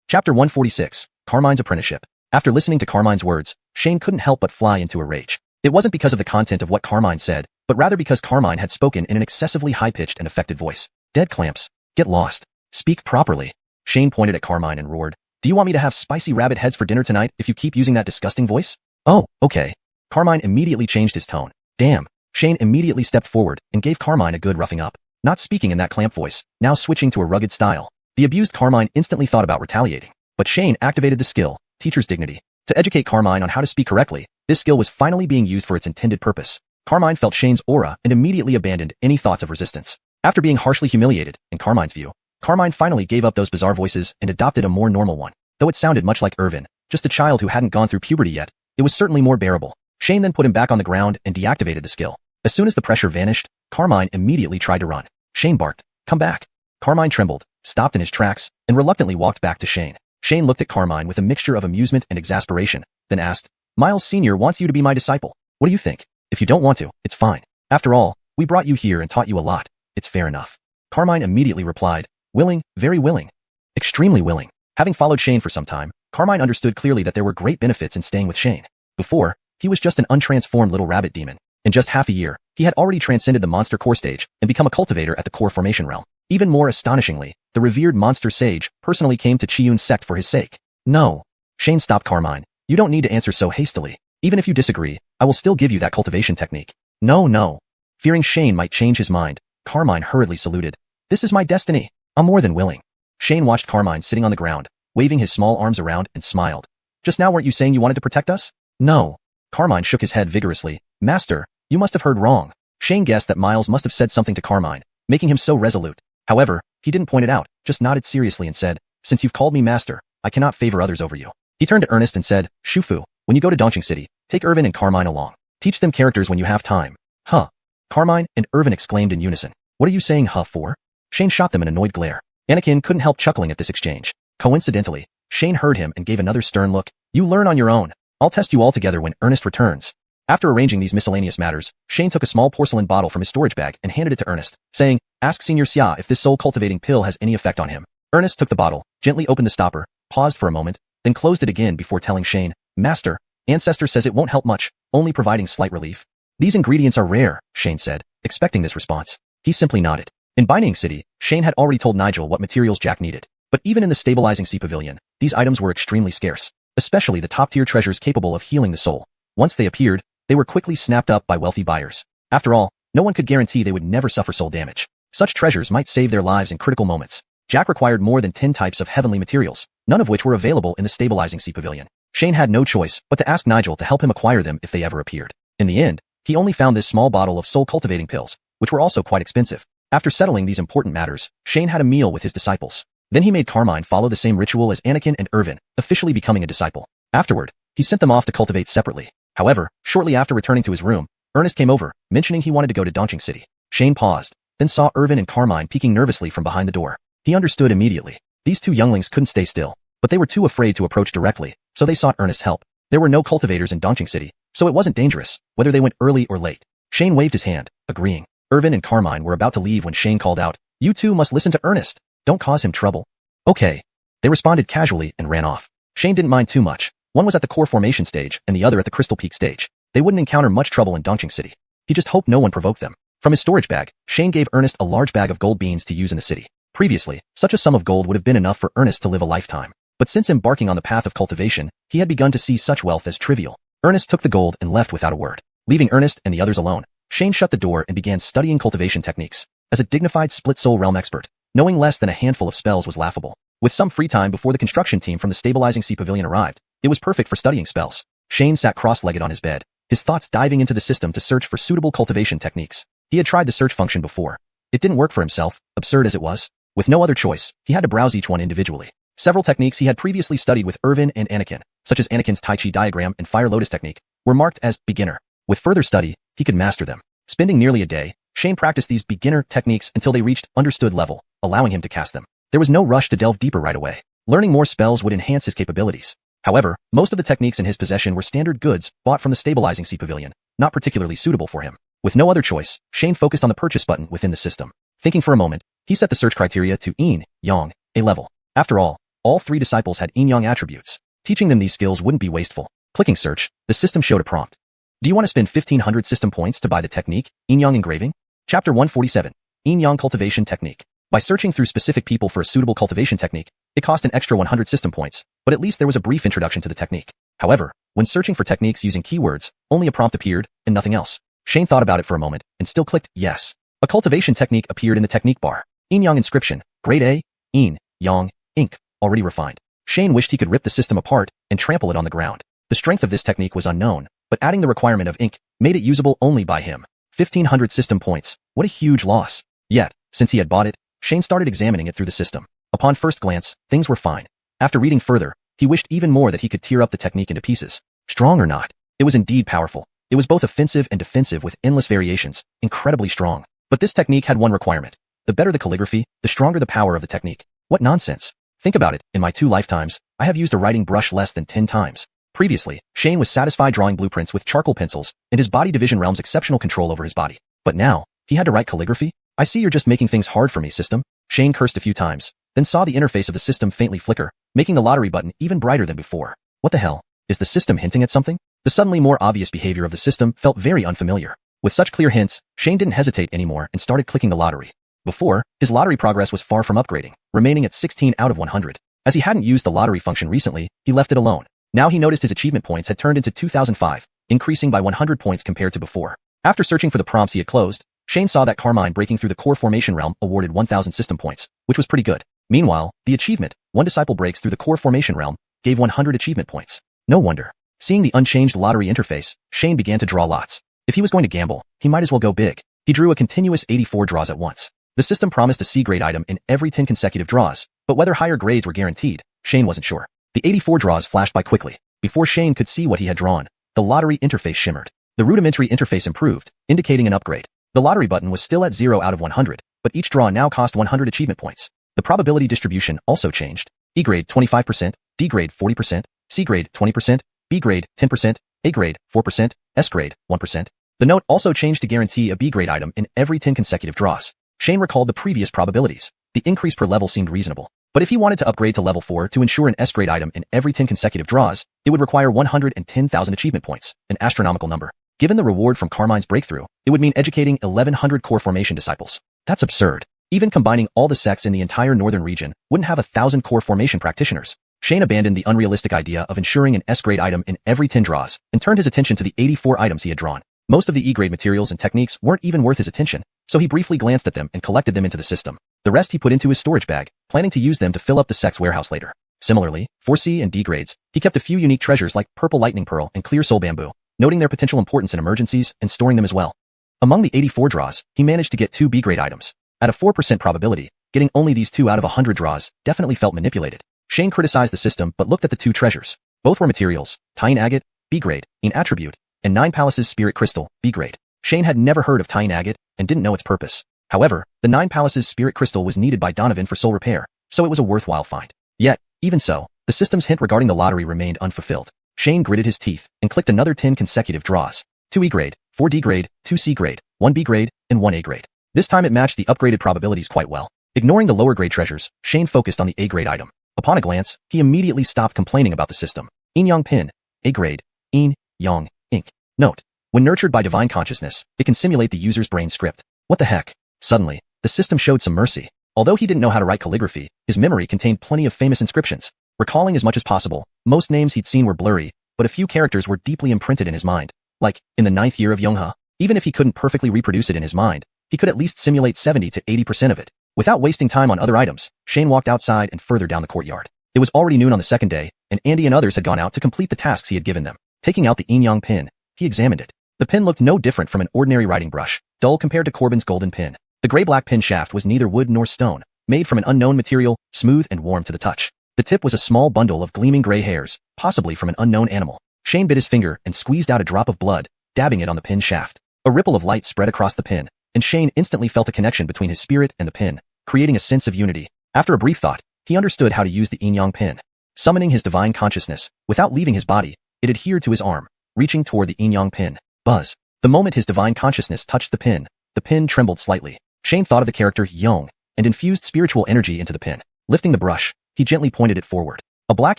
Chapter 146, Carmine's Apprenticeship. After listening to Carmine's words, Shane couldn't help but fly into a rage. It wasn't because of the content of what Carmine said, but rather because Carmine had spoken in an excessively high-pitched and affected voice. Dead clamps. Get lost. Speak properly. Shane pointed at Carmine and roared, do you want me to have spicy rabbit heads for dinner tonight if you keep using that disgusting voice? Oh, okay. Carmine immediately changed his tone. Damn. Shane immediately stepped forward and gave Carmine a good roughing up. not speaking in that clamp voice, now switching to a rugged style. The abused Carmine instantly thought about retaliating. But Shane activated the skill, Teacher's Dignity. To educate Carmine on how to speak correctly, this skill was finally being used for its intended purpose. Carmine felt Shane's aura and immediately abandoned any thoughts of resistance. After being harshly humiliated, in Carmine's view, Carmine finally gave up those bizarre voices and adopted a more normal one. Though it sounded much like Irvin, just a child who hadn't gone through puberty yet, it was certainly more bearable. Shane then put him back on the ground and deactivated the skill. As soon as the pressure vanished, Carmine immediately tried to run. Shane barked, "Come back." Carmine trembled, stopped in his tracks, and reluctantly walked back to Shane. Shane looked at Carmine with a mixture of amusement and exasperation, then asked, "Miles Sr. wants you to be my disciple. What do you think? If you don't want to, it's fine. After all, we brought you here and taught you a lot. It's fair enough." Carmine immediately replied, "Willing, very willing. Extremely willing." Having followed Shane for some time, Carmine understood clearly that there were great benefits in staying with Shane. Before, he was just an untransformed little rabbit demon. In just half a year, he had already transcended the monster core stage and become a cultivator at the core formation realm. Even more astonishingly, the revered monster sage personally came to Xiuxian sect for his sake. "No." Shane stopped Carmine. "You don't need to answer so hastily. Even if you disagree, I will still give you that cultivation technique." No. Fearing Shane might change his mind, Carmine hurriedly saluted. "This is my destiny. I'm more than willing." Shane watched Carmine sitting on the ground, waving his small arms around, and smiled. "Just now weren't you saying you wanted to protect us?" "No." Carmine shook his head vigorously. "Master, you must have heard wrong." Shane guessed that Miles must have said something to Carmine, making him so resolute. However, he didn't point it out, just nodded seriously and said, "Since you've called me master, I cannot favor others over you." He turned to Ernest and said, "Shufu, when you go to Dongqing City, take Irvin and Carmine along. Teach them characters when you have time." "Huh?" Carmine and Irvin exclaimed in unison. "What are you saying huh for?" Shane shot them an annoyed glare. Anakin couldn't help chuckling at this exchange. Coincidentally, Shane heard him and gave another stern look. "You learn on your own. I'll test you all together when Ernest returns." After arranging these miscellaneous matters, Shane took a small porcelain bottle from his storage bag and handed it to Ernest, saying, "Ask Senior Xia if this soul-cultivating pill has any effect on him." Ernest took the bottle, gently opened the stopper, paused for a moment, then closed it again before telling Shane, "Master, Ancestor says it won't help much, only providing slight relief." "These ingredients are rare," Shane said, expecting this response. He simply nodded. In Binding City, Shane had already told Nigel what materials Jack needed. But even in the stabilizing sea pavilion, these items were extremely scarce, especially the top-tier treasures capable of healing the soul. Once they appeared, they were quickly snapped up by wealthy buyers. After all, no one could guarantee they would never suffer soul damage. Such treasures might save their lives in critical moments. Jack required more than 10 types of heavenly materials, none of which were available in the stabilizing sea pavilion. Shane had no choice but to ask Nigel to help him acquire them if they ever appeared. In the end, he only found this small bottle of soul-cultivating pills, which were also quite expensive. After settling these important matters, Shane had a meal with his disciples. Then he made Carmine follow the same ritual as Anakin and Irvin, officially becoming a disciple. Afterward, he sent them off to cultivate separately. However, shortly after returning to his room, Ernest came over, mentioning he wanted to go to Dongqing City. Shane paused, then saw Irvin and Carmine peeking nervously from behind the door. He understood immediately. These two younglings couldn't stay still, but they were too afraid to approach directly, so they sought Ernest's help. There were no cultivators in Dongqing City, so it wasn't dangerous, whether they went early or late. Shane waved his hand, agreeing. Irvin and Carmine were about to leave when Shane called out, "You two must listen to Ernest. Don't cause him trouble." "Okay." They responded casually and ran off. Shane didn't mind too much. One was at the core formation stage and the other at the Crystal Peak stage. They wouldn't encounter much trouble in Dongqing City. He just hoped no one provoked them. From his storage bag, Shane gave Ernest a large bag of gold beans to use in the city. Previously, such a sum of gold would have been enough for Ernest to live a lifetime. But since embarking on the path of cultivation, he had begun to see such wealth as trivial. Ernest took the gold and left without a word. Leaving Ernest and the others alone, Shane shut the door and began studying cultivation techniques. As a dignified split-soul realm expert, knowing less than a handful of spells was laughable. With some free time before the construction team from the stabilizing sea pavilion arrived, it was perfect for studying spells. Shane sat cross-legged on his bed, his thoughts diving into the system to search for suitable cultivation techniques. He had tried the search function before. It didn't work for himself, absurd as it was. With no other choice, he had to browse each one individually. Several techniques he had previously studied with Irvin and Anakin, such as Anakin's Tai Chi diagram and Fire Lotus technique, were marked as beginner. With further study, he could master them. Spending nearly a day, Shane practiced these beginner techniques until they reached understood level, allowing him to cast them. There was no rush to delve deeper right away. Learning more spells would enhance his capabilities. However, most of the techniques in his possession were standard goods bought from the stabilizing sea pavilion, not particularly suitable for him. With no other choice, Shane focused on the purchase button within the system. Thinking for a moment, he set the search criteria to Yin, Yang, A level. After all three disciples had Yin Yang attributes. Teaching them these skills wouldn't be wasteful. Clicking search, the system showed a prompt. Do you want to spend 1500 system points to buy the technique, Yin Yang engraving? Chapter 147, Yin Yang cultivation technique. By searching through specific people for a suitable cultivation technique, it cost an extra 100 system points, but at least there was a brief introduction to the technique. However, when searching for techniques using keywords, only a prompt appeared, and nothing else. Shane thought about it for a moment, and still clicked yes. A cultivation technique appeared in the technique bar. Yin Yang inscription, grade A, Yin, Yang, ink, already refined. Shane wished he could rip the system apart and trample it on the ground. The strength of this technique was unknown, but adding the requirement of ink made it usable only by him. 1,500 system points. What a huge loss. Yet, since he had bought it, Shane started examining it through the system. Upon first glance, things were fine. After reading further, he wished even more that he could tear up the technique into pieces. Strong or not, it was indeed powerful. It was both offensive and defensive with endless variations, incredibly strong. But this technique had one requirement. The better the calligraphy, the stronger the power of the technique. What nonsense. Think about it, in my 2 lifetimes, I have used a writing brush less than 10 times. Previously, Shane was satisfied drawing blueprints with charcoal pencils and his body division realm's exceptional control over his body. But now, he had to write calligraphy? I see you're just making things hard for me, system. Shane cursed a few times, then saw the interface of the system faintly flicker, making the lottery button even brighter than before. What the hell? Is the system hinting at something? The suddenly more obvious behavior of the system felt very unfamiliar. With such clear hints, Shane didn't hesitate anymore and started clicking the lottery. Before, his lottery progress was far from upgrading, remaining at 16 out of 100. As he hadn't used the lottery function recently, he left it alone. Now he noticed his achievement points had turned into 2,005, increasing by 100 points compared to before. After searching for the prompts he had closed, Shane saw that Carmine breaking through the core formation realm awarded 1,000 system points, which was pretty good. Meanwhile, the achievement, One Disciple breaks through the core formation realm, gave 100 achievement points. No wonder. Seeing the unchanged lottery interface, Shane began to draw lots. If he was going to gamble, he might as well go big. He drew a continuous 84 draws at once. The system promised a C-grade item in every 10 consecutive draws, but whether higher grades were guaranteed, Shane wasn't sure. The 84 draws flashed by quickly. Before Shane could see what he had drawn, the lottery interface shimmered. The rudimentary interface improved, indicating an upgrade. The lottery button was still at 0 out of 100, but each draw now cost 100 achievement points. The probability distribution also changed. E grade 25%, D grade 40%, C grade 20%, B grade 10%, A grade 4%, S grade 1%. The note also changed to guarantee a B grade item in every 10 consecutive draws. Shane recalled the previous probabilities. The increase per level seemed reasonable. But if he wanted to upgrade to level 4 to ensure an S-grade item in every 10 consecutive draws, it would require 110,000 achievement points, an astronomical number. Given the reward from Carmine's breakthrough, it would mean educating 1,100 core formation disciples. That's absurd. Even combining all the sects in the entire northern region wouldn't have 1,000 core formation practitioners. Shane abandoned the unrealistic idea of ensuring an S-grade item in every 10 draws and turned his attention to the 84 items he had drawn. Most of the E-grade materials and techniques weren't even worth his attention, so he briefly glanced at them and collected them into the system. The rest he put into his storage bag, planning to use them to fill up the sect's warehouse later. Similarly, for C and D grades, he kept a few unique treasures like purple lightning pearl and clear soul bamboo, noting their potential importance in emergencies and storing them as well. Among the 84 draws, he managed to get 2 B-grade items. At a 4% probability, getting only these 2 out of 100 draws definitely felt manipulated. Shane criticized the system but looked at the 2 treasures. Both were materials, Tyne agate, B-grade, in attribute, and 9 Palaces spirit crystal, B-grade. Shane had never heard of Tyne agate and didn't know its purpose. However, the 9 Palaces spirit crystal was needed by Donovan for soul repair, so it was a worthwhile find. Yet, even so, the system's hint regarding the lottery remained unfulfilled. Shane gritted his teeth and clicked another 10 consecutive draws. 2 E-grade, 4 D-grade, 2 C-grade, 1 B-grade, and 1 A-grade. This time it matched the upgraded probabilities quite well. Ignoring the lower grade treasures, Shane focused on the A-grade item. Upon a glance, he immediately stopped complaining about the system. Yin Yang Pin, A-grade, Yin, Yang, ink. Note: when nurtured by divine consciousness, it can simulate the user's brain script. What the heck? Suddenly, the system showed some mercy. Although he didn't know how to write calligraphy, his memory contained plenty of famous inscriptions. Recalling as much as possible, most names he'd seen were blurry, but a few characters were deeply imprinted in his mind. Like, in the 9th year of Yonghe, even if he couldn't perfectly reproduce it in his mind, he could at least simulate 70 to 80% of it. Without wasting time on other items, Shane walked outside and further down the courtyard. It was already noon on the second day, and Andy and others had gone out to complete the tasks he had given them. Taking out the Yin Yang pin, he examined it. The pin looked no different from an ordinary writing brush, dull compared to Corbin's golden pin. The gray-black pin shaft was neither wood nor stone, made from an unknown material, smooth and warm to the touch. The tip was a small bundle of gleaming gray hairs, possibly from an unknown animal. Shane bit his finger and squeezed out a drop of blood, dabbing it on the pin shaft. A ripple of light spread across the pin, and Shane instantly felt a connection between his spirit and the pin, creating a sense of unity. After a brief thought, he understood how to use the Yin Yang pin. Summoning his divine consciousness, without leaving his body, it adhered to his arm, reaching toward the Yin Yang pin. Buzz. The moment his divine consciousness touched the pin trembled slightly. Shane thought of the character Yong, and infused spiritual energy into the pin. Lifting the brush, he gently pointed it forward. A black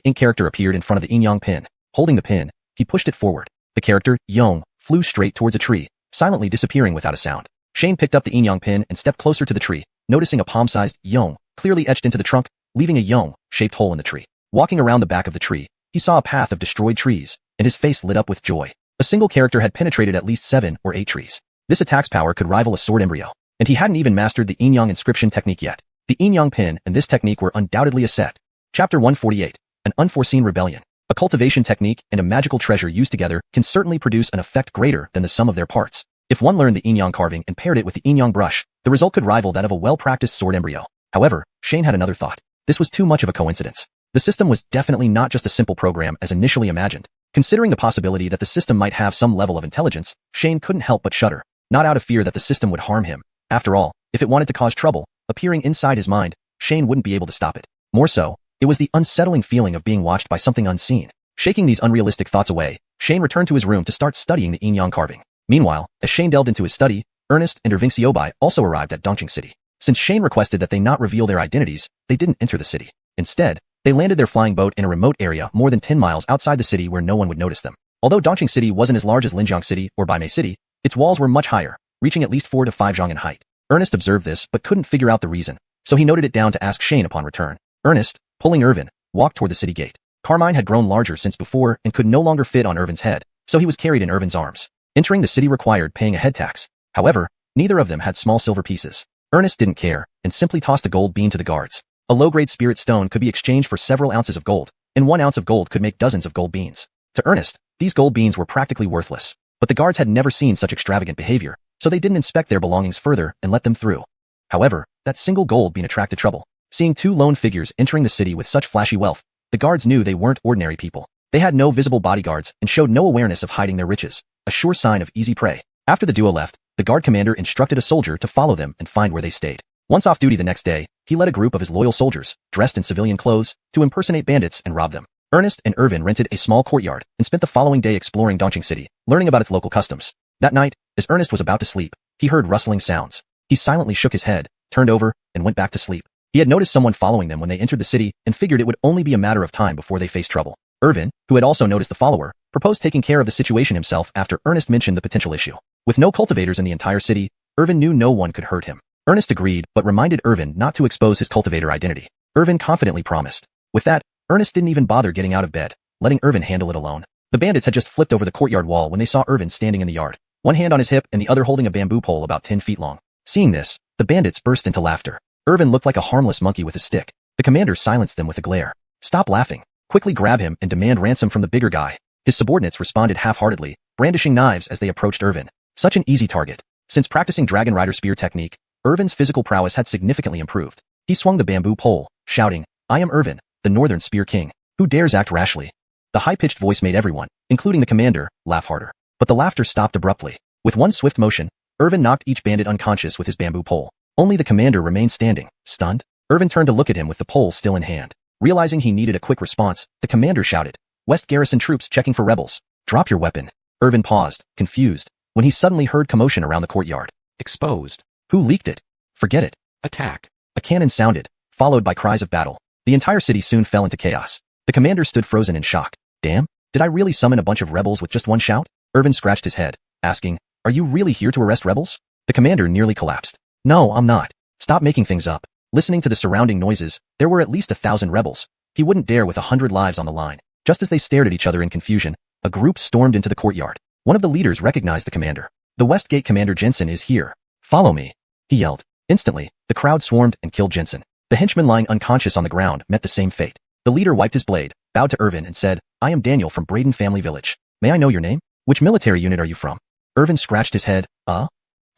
ink character appeared in front of the Yin Yang pin. Holding the pin, he pushed it forward. The character, Yong, flew straight towards a tree, silently disappearing without a sound. Shane picked up the Yin Yang pin and stepped closer to the tree, noticing a palm-sized Yong clearly etched into the trunk, leaving a Yong-shaped hole in the tree. Walking around the back of the tree, he saw a path of destroyed trees, and his face lit up with joy. A single character had penetrated at least 7 or 8 trees. This attack's power could rival a sword embryo. And he hadn't even mastered the Enyang inscription technique yet. The Enyang pin and this technique were undoubtedly a set. Chapter 148. An unforeseen rebellion. A cultivation technique and a magical treasure used together can certainly produce an effect greater than the sum of their parts. If one learned the Enyang carving and paired it with the Enyang brush, the result could rival that of a well-practiced sword embryo. However, Shane had another thought. This was too much of a coincidence. The system was definitely not just a simple program as initially imagined. Considering the possibility that the system might have some level of intelligence, Shane couldn't help but shudder, not out of fear that the system would harm him. After all, if it wanted to cause trouble, appearing inside his mind, Shane wouldn't be able to stop it. More so, it was the unsettling feeling of being watched by something unseen. Shaking these unrealistic thoughts away, Shane returned to his room to start studying the Enyang carving. Meanwhile, as Shane delved into his study, Ernest and Irving Siobai also arrived at Dongqing City. Since Shane requested that they not reveal their identities, they didn't enter the city. Instead, they landed their flying boat in a remote area more than 10 miles outside the city where no one would notice them. Although Dongqing City wasn't as large as Linjiang City or Baimei City, its walls were much higher, reaching at least 4 to 5 zhang in height. Ernest observed this but couldn't figure out the reason, so he noted it down to ask Shane upon return. Ernest, pulling Irvin, walked toward the city gate. Carmine had grown larger since before and could no longer fit on Irvin's head, so he was carried in Irvin's arms. Entering the city required paying a head tax. However, neither of them had small silver pieces. Ernest didn't care and simply tossed a gold bean to the guards. A low-grade spirit stone could be exchanged for several ounces of gold, and 1 ounce of gold could make dozens of gold beans. To Ernest, these gold beans were practically worthless, but the guards had never seen such extravagant behavior, so they didn't inspect their belongings further and let them through. However, that single gold bean attracted trouble. Seeing 2 lone figures entering the city with such flashy wealth, the guards knew they weren't ordinary people. They had no visible bodyguards and showed no awareness of hiding their riches, a sure sign of easy prey. After the duo left, the guard commander instructed a soldier to follow them and find where they stayed. Once off duty the next day, he led a group of his loyal soldiers, dressed in civilian clothes, to impersonate bandits and rob them. Ernest and Irvin rented a small courtyard and spent the following day exploring Dongqing City, learning about its local customs. That night, as Ernest was about to sleep, he heard rustling sounds. He silently shook his head, turned over, and went back to sleep. He had noticed someone following them when they entered the city and figured it would only be a matter of time before they faced trouble. Irvin, who had also noticed the follower, proposed taking care of the situation himself after Ernest mentioned the potential issue. With no cultivators in the entire city, Irvin knew no one could hurt him. Ernest agreed but reminded Irvin not to expose his cultivator identity. Irvin confidently promised. With that, Ernest didn't even bother getting out of bed, letting Irvin handle it alone. The bandits had just flipped over the courtyard wall when they saw Irvin standing in the yard, one hand on his hip and the other holding a bamboo pole about 10 feet long. Seeing this, the bandits burst into laughter. Irvin looked like a harmless monkey with a stick. The commander silenced them with a glare. Stop laughing. Quickly grab him and demand ransom from the bigger guy. His subordinates responded half-heartedly, brandishing knives as they approached Irvin. Such an easy target. Since practicing Dragon Rider spear technique, Irvin's physical prowess had significantly improved. He swung the bamboo pole, shouting, "I am Irvin, the Northern Spear King. Who dares act rashly?" The high-pitched voice made everyone, including the commander, laugh harder. But the laughter stopped abruptly. With one swift motion, Irvin knocked each bandit unconscious with his bamboo pole. Only the commander remained standing, stunned. Irvin turned to look at him with the pole still in hand. Realizing he needed a quick response, the commander shouted, "West Garrison troops checking for rebels. Drop your weapon." Irvin paused, confused, when he suddenly heard commotion around the courtyard. Exposed. Who leaked it? Forget it. Attack. A cannon sounded, followed by cries of battle. The entire city soon fell into chaos. The commander stood frozen in shock. Damn, did I really summon a bunch of rebels with just one shout? Irvin scratched his head, asking, "Are you really here to arrest rebels?" The commander nearly collapsed. "No, I'm not. Stop making things up." Listening to the surrounding noises, there were at least 1,000 rebels. He wouldn't dare with 100 lives on the line. Just as they stared at each other in confusion, a group stormed into the courtyard. One of the leaders recognized the commander. "The West Gate Commander Jensen is here. Follow me," he yelled. Instantly, the crowd swarmed and killed Jensen. The henchman lying unconscious on the ground met the same fate. The leader wiped his blade, bowed to Irvin and said, "I am Daniel from Braden Family Village. May I know your name? Which military unit are you from?" Irvin scratched his head.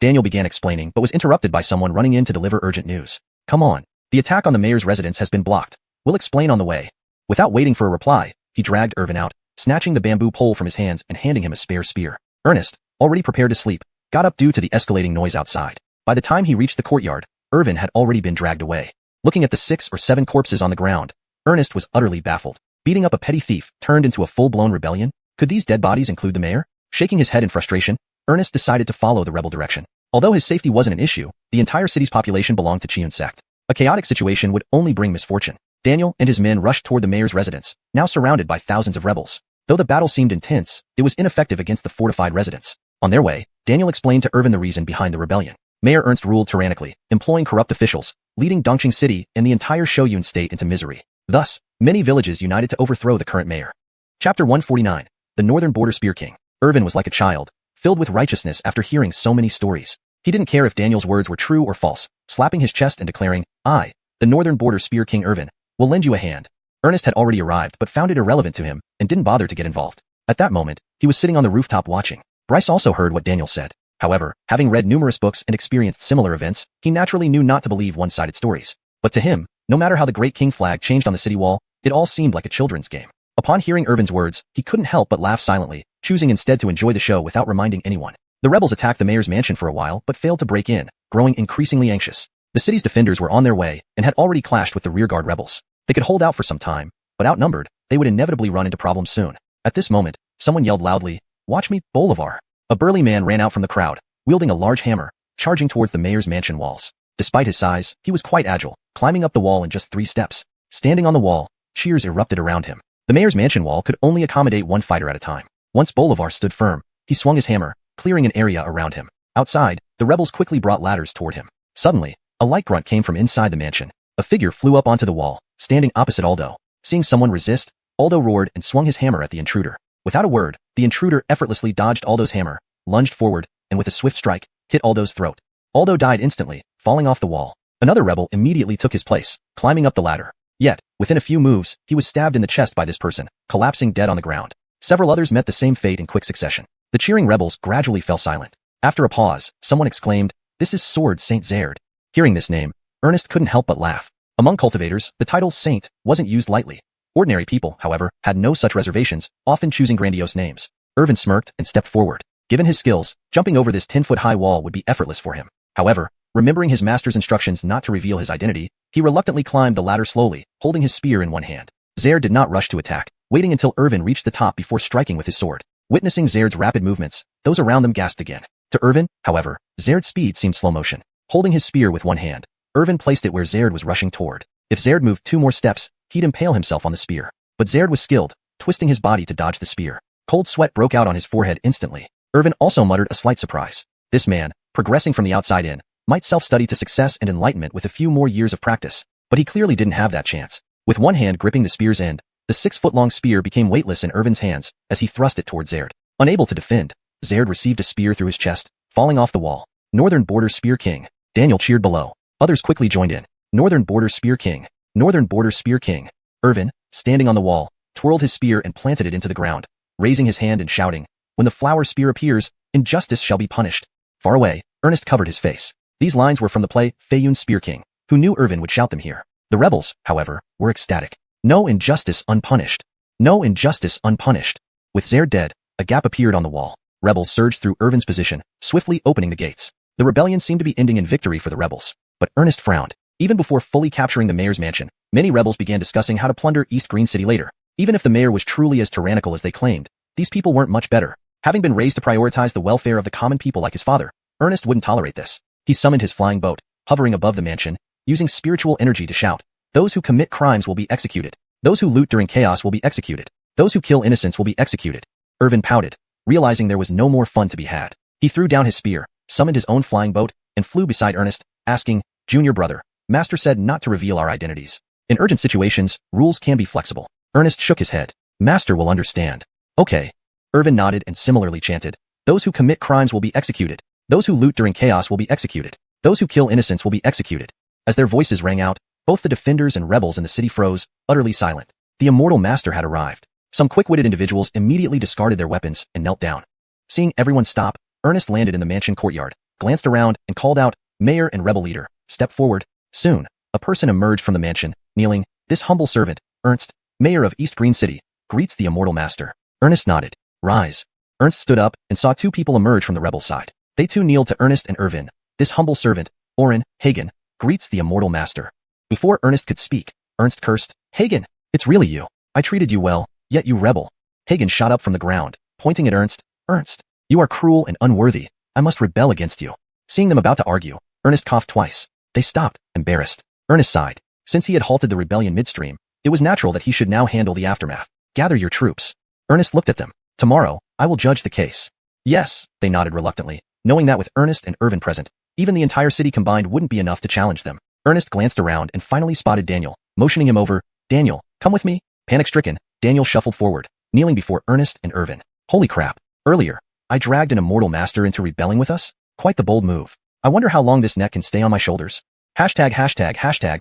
Daniel began explaining but was interrupted by someone running in to deliver urgent news. "Come on. The attack on the mayor's residence has been blocked. We'll explain on the way." Without waiting for a reply, he dragged Irvin out, snatching the bamboo pole from his hands and handing him a spare spear. Ernest, already prepared to sleep, got up due to the escalating noise outside. By the time he reached the courtyard, Irvin had already been dragged away. Looking at the 6 or 7 corpses on the ground, Ernest was utterly baffled. Beating up a petty thief turned into a full-blown rebellion? Could these dead bodies include the mayor? Shaking his head in frustration, Ernest decided to follow the rebel direction. Although his safety wasn't an issue, the entire city's population belonged to Xiuxian sect. A chaotic situation would only bring misfortune. Daniel and his men rushed toward the mayor's residence, now surrounded by thousands of rebels. Though the battle seemed intense, it was ineffective against the fortified residents. On their way, Daniel explained to Irvin the reason behind the rebellion. Mayor Ernst ruled tyrannically, employing corrupt officials, leading Dongqing City and the entire Xiuxian state into misery. Thus, many villages united to overthrow the current mayor. Chapter 149. The Northern Border Spear King. Irvin was like a child, filled with righteousness after hearing so many stories. He didn't care if Daniel's words were true or false, slapping his chest and declaring, I, the Northern Border Spear King Irvin, will lend you a hand. Ernest had already arrived but found it irrelevant to him and didn't bother to get involved. At that moment, he was sitting on the rooftop watching. Bryce also heard what Daniel said. However, having read numerous books and experienced similar events, he naturally knew not to believe one-sided stories. But to him, no matter how the Great King flag changed on the city wall, it all seemed like a children's game. Upon hearing Irvin's words, he couldn't help but laugh silently, choosing instead to enjoy the show without reminding anyone. The rebels attacked the mayor's mansion for a while but failed to break in, growing increasingly anxious. The city's defenders were on their way and had already clashed with the rearguard rebels. They could hold out for some time, but outnumbered, they would inevitably run into problems soon. At this moment, someone yelled loudly, "Watch me, Bolivar!" A burly man ran out from the crowd, wielding a large hammer, charging towards the mayor's mansion walls. Despite his size, he was quite agile, climbing up the wall in just 3 steps. Standing on the wall, cheers erupted around him. The mayor's mansion wall could only accommodate one fighter at a time. Once Bolivar stood firm, he swung his hammer, clearing an area around him. Outside, the rebels quickly brought ladders toward him. Suddenly, a light grunt came from inside the mansion. A figure flew up onto the wall, standing opposite Aldo. Seeing someone resist, Aldo roared and swung his hammer at the intruder. Without a word, the intruder effortlessly dodged Aldo's hammer, lunged forward, and with a swift strike, hit Aldo's throat. Aldo died instantly, falling off the wall. Another rebel immediately took his place, climbing up the ladder. Yet, within a few moves, he was stabbed in the chest by this person, collapsing dead on the ground. Several others met the same fate in quick succession. The cheering rebels gradually fell silent. After a pause, someone exclaimed, "This is Sword Saint Zerd." Hearing this name, Ernest couldn't help but laugh. Among cultivators, the title Saint wasn't used lightly. Ordinary people, however, had no such reservations, often choosing grandiose names. Irvin smirked and stepped forward. Given his skills, jumping over this 10-foot-high wall would be effortless for him. However, remembering his master's instructions not to reveal his identity, he reluctantly climbed the ladder slowly, holding his spear in one hand. Zerd did not rush to attack, waiting until Irvin reached the top before striking with his sword. Witnessing Zerd's rapid movements, those around them gasped again. To Irvin, however, Zerd's speed seemed slow motion. Holding his spear with one hand, Irvin placed it where Zerd was rushing toward. If Zerd moved 2 more steps, he'd impale himself on the spear. But Zerd was skilled, twisting his body to dodge the spear. Cold sweat broke out on his forehead instantly. Irvin also muttered a slight surprise. This man, progressing from the outside in, might self-study to success and enlightenment with a few more years of practice, but he clearly didn't have that chance. With one hand gripping the spear's end, the 6-foot-long spear became weightless in Irvin's hands as he thrust it toward Zerd. Unable to defend, Zerd received a spear through his chest, falling off the wall. Northern Border Spear King. Daniel cheered below. Others quickly joined in. Northern Border Spear King. Northern Border Spear King. Irvin, standing on the wall, twirled his spear and planted it into the ground, raising his hand and shouting, "When the flower spear appears, injustice shall be punished." Far away, Ernest covered his face. These lines were from the play Feiyun Spear King, who knew Irvin would shout them here. The rebels, however, were ecstatic. No injustice unpunished. No injustice unpunished. With Zerd dead, a gap appeared on the wall. Rebels surged through Irvin's position, swiftly opening the gates. The rebellion seemed to be ending in victory for the rebels. But Ernest frowned. Even before fully capturing the mayor's mansion, many rebels began discussing how to plunder East Green City later. Even if the mayor was truly as tyrannical as they claimed, these people weren't much better. Having been raised to prioritize the welfare of the common people like his father, Ernest wouldn't tolerate this. He summoned his flying boat, hovering above the mansion, using spiritual energy to shout, "Those who commit crimes will be executed. Those who loot during chaos will be executed. Those who kill innocents will be executed." Irvin pouted, realizing there was no more fun to be had. He threw down his spear, summoned his own flying boat, and flew beside Ernest, asking, "Junior brother, Master said not to reveal our identities. In urgent situations, rules can be flexible." Ernest shook his head. "Master will understand." "Okay." Irvin nodded and similarly chanted, "Those who commit crimes will be executed. Those who loot during chaos will be executed. Those who kill innocents will be executed." As their voices rang out, both the defenders and rebels in the city froze, utterly silent. The immortal master had arrived. Some quick-witted individuals immediately discarded their weapons and knelt down. Seeing everyone stop, Ernest landed in the mansion courtyard, glanced around, and called out, "Mayor and rebel leader, step forward." Soon, a person emerged from the mansion, kneeling. "This humble servant, Ernst, mayor of East Green City, greets the immortal master." Ernest nodded. "Rise." Ernst stood up and saw 2 people emerge from the rebel side. They too kneeled to Ernest and Irvin. "This humble servant, Oren, Hagen, greets the immortal master." Before Ernest could speak, Ernst cursed, "Hagen, it's really you. I treated you well, yet you rebel." Hagen shot up from the ground, pointing at Ernst. "Ernst, you are cruel and unworthy. I must rebel against you." Seeing them about to argue, Ernest coughed twice. They stopped, embarrassed. Ernest sighed. Since he had halted the rebellion midstream, it was natural that he should now handle the aftermath. "Gather your troops." Ernest looked at them. "Tomorrow, I will judge the case." "Yes," they nodded reluctantly, knowing that with Ernest and Irvin present, even the entire city combined wouldn't be enough to challenge them. Ernest glanced around and finally spotted Daniel, motioning him over. "Daniel, come with me." Panic-stricken, Daniel shuffled forward, kneeling before Ernest and Irvin. "Holy crap. Earlier, I dragged an immortal master into rebelling with us? Quite the bold move." I wonder how long this neck can stay on my shoulders. Hashtag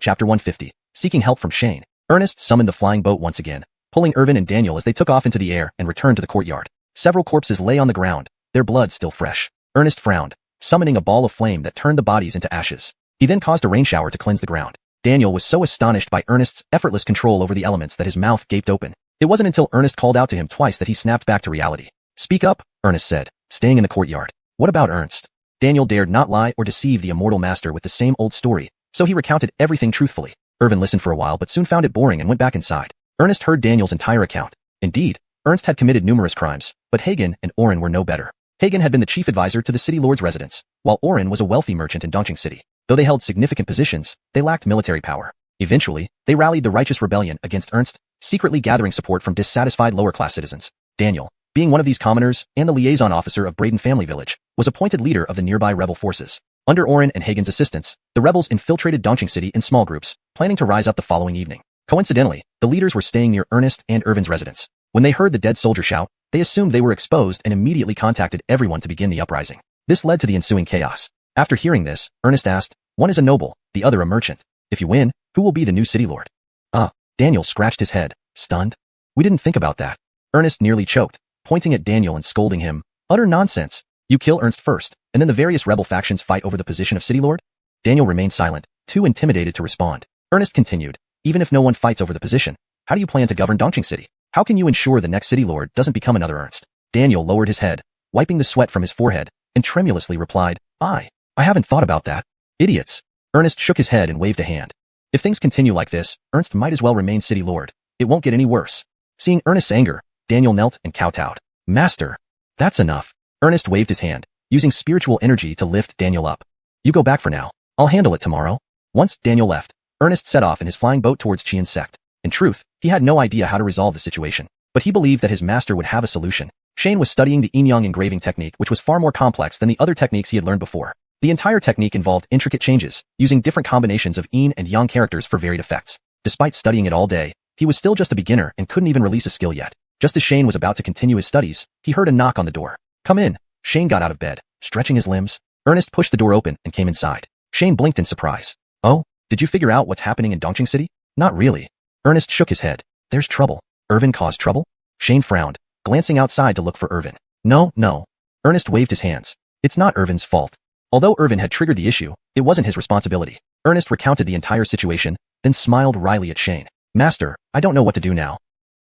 chapter 150. Seeking help from Shane. Ernest summoned the flying boat once again, pulling Irvin and Daniel as they took off into the air and returned to the courtyard. Several corpses lay on the ground, their blood still fresh. Ernest frowned, summoning a ball of flame that turned the bodies into ashes. He then caused a rain shower to cleanse the ground. Daniel was so astonished by Ernest's effortless control over the elements that his mouth gaped open. It wasn't until Ernest called out to him twice that he snapped back to reality. Speak up, Ernest said, staying in the courtyard. What about Ernst? Daniel dared not lie or deceive the immortal master with the same old story, so he recounted everything truthfully. Irvin listened for a while but soon found it boring and went back inside. Ernest heard Daniel's entire account. Indeed, Ernst had committed numerous crimes, but Hagen and Oren were no better. Hagen had been the chief advisor to the city lord's residence, while Oren was a wealthy merchant in Dongqing City. Though they held significant positions, they lacked military power. Eventually, they rallied the righteous rebellion against Ernst, secretly gathering support from dissatisfied lower-class citizens. Daniel, being one of these commoners and the liaison officer of Braden family village, was appointed leader of the nearby rebel forces. Under Oren and Hagen's assistance, the rebels infiltrated Dongqing City in small groups, planning to rise up the following evening. Coincidentally, the leaders were staying near Ernest and Irvin's residence. When they heard the dead soldier shout, they assumed they were exposed and immediately contacted everyone to begin the uprising. This led to the ensuing chaos. After hearing this, Ernest asked, one is a noble, the other a merchant. If you win, who will be the new city lord? Daniel scratched his head, stunned. We didn't think about that. Ernest nearly choked, pointing at Daniel and scolding him. Utter nonsense. You kill Ernst first, and then the various rebel factions fight over the position of city lord? Daniel remained silent, too intimidated to respond. Ernest continued, even if no one fights over the position, how do you plan to govern Dongqing City? How can you ensure the next city lord doesn't become another Ernst? Daniel lowered his head, wiping the sweat from his forehead, and tremulously replied, I haven't thought about that. Idiots. Ernest shook his head and waved a hand. If things continue like this, Ernst might as well remain city lord. It won't get any worse. Seeing Ernest's anger, Daniel knelt and kowtowed. Master, that's enough. Ernest waved his hand, using spiritual energy to lift Daniel up. You go back for now. I'll handle it tomorrow. Once Daniel left, Ernest set off in his flying boat towards Qian's sect. In truth, he had no idea how to resolve the situation, but he believed that his master would have a solution. Shane was studying the yin-yang engraving technique, which was far more complex than the other techniques he had learned before. The entire technique involved intricate changes, using different combinations of yin and yang characters for varied effects. Despite studying it all day, he was still just a beginner and couldn't even release a skill yet. Just as Shane was about to continue his studies, he heard a knock on the door. Come in. Shane got out of bed, stretching his limbs. Ernest pushed the door open and came inside. Shane blinked in surprise. Oh, did you figure out what's happening in Dongqing City? Not really. Ernest shook his head. There's trouble. Irvin caused trouble? Shane frowned, glancing outside to look for Irvin. No. Ernest waved his hands. It's not Irvin's fault. Although Irvin had triggered the issue, it wasn't his responsibility. Ernest recounted the entire situation, then smiled wryly at Shane. Master, I don't know what to do now.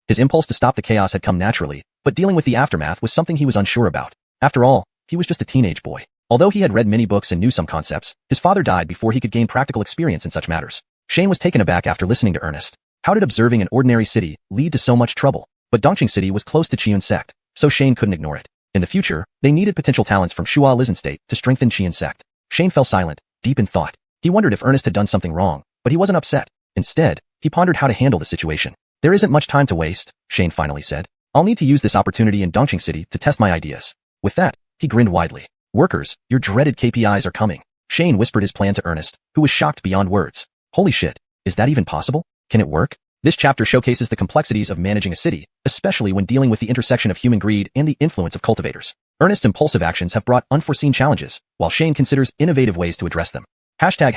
His impulse to stop the chaos had come naturally, but dealing with the aftermath was something he was unsure about. After all, he was just a teenage boy. Although he had read many books and knew some concepts, his father died before he could gain practical experience in such matters. Shane was taken aback after listening to Ernest. How did observing an ordinary city lead to so much trouble? But Dongqing City was close to Qian's sect, so Shane couldn't ignore it. In the future, they needed potential talents from Shua Lizen State to strengthen Qian's sect. Shane fell silent, deep in thought. He wondered if Ernest had done something wrong, but he wasn't upset. Instead, he pondered how to handle the situation. There isn't much time to waste, Shane finally said. I'll need to use this opportunity in Dongqing City to test my ideas. With that, he grinned widely. Workers, your dreaded KPIs are coming. Shane whispered his plan to Ernest, who was shocked beyond words. Holy shit, is that even possible? Can it work? This chapter showcases the complexities of managing a city, especially when dealing with the intersection of human greed and the influence of cultivators. Ernest's impulsive actions have brought unforeseen challenges, while Shane considers innovative ways to address them. Hashtag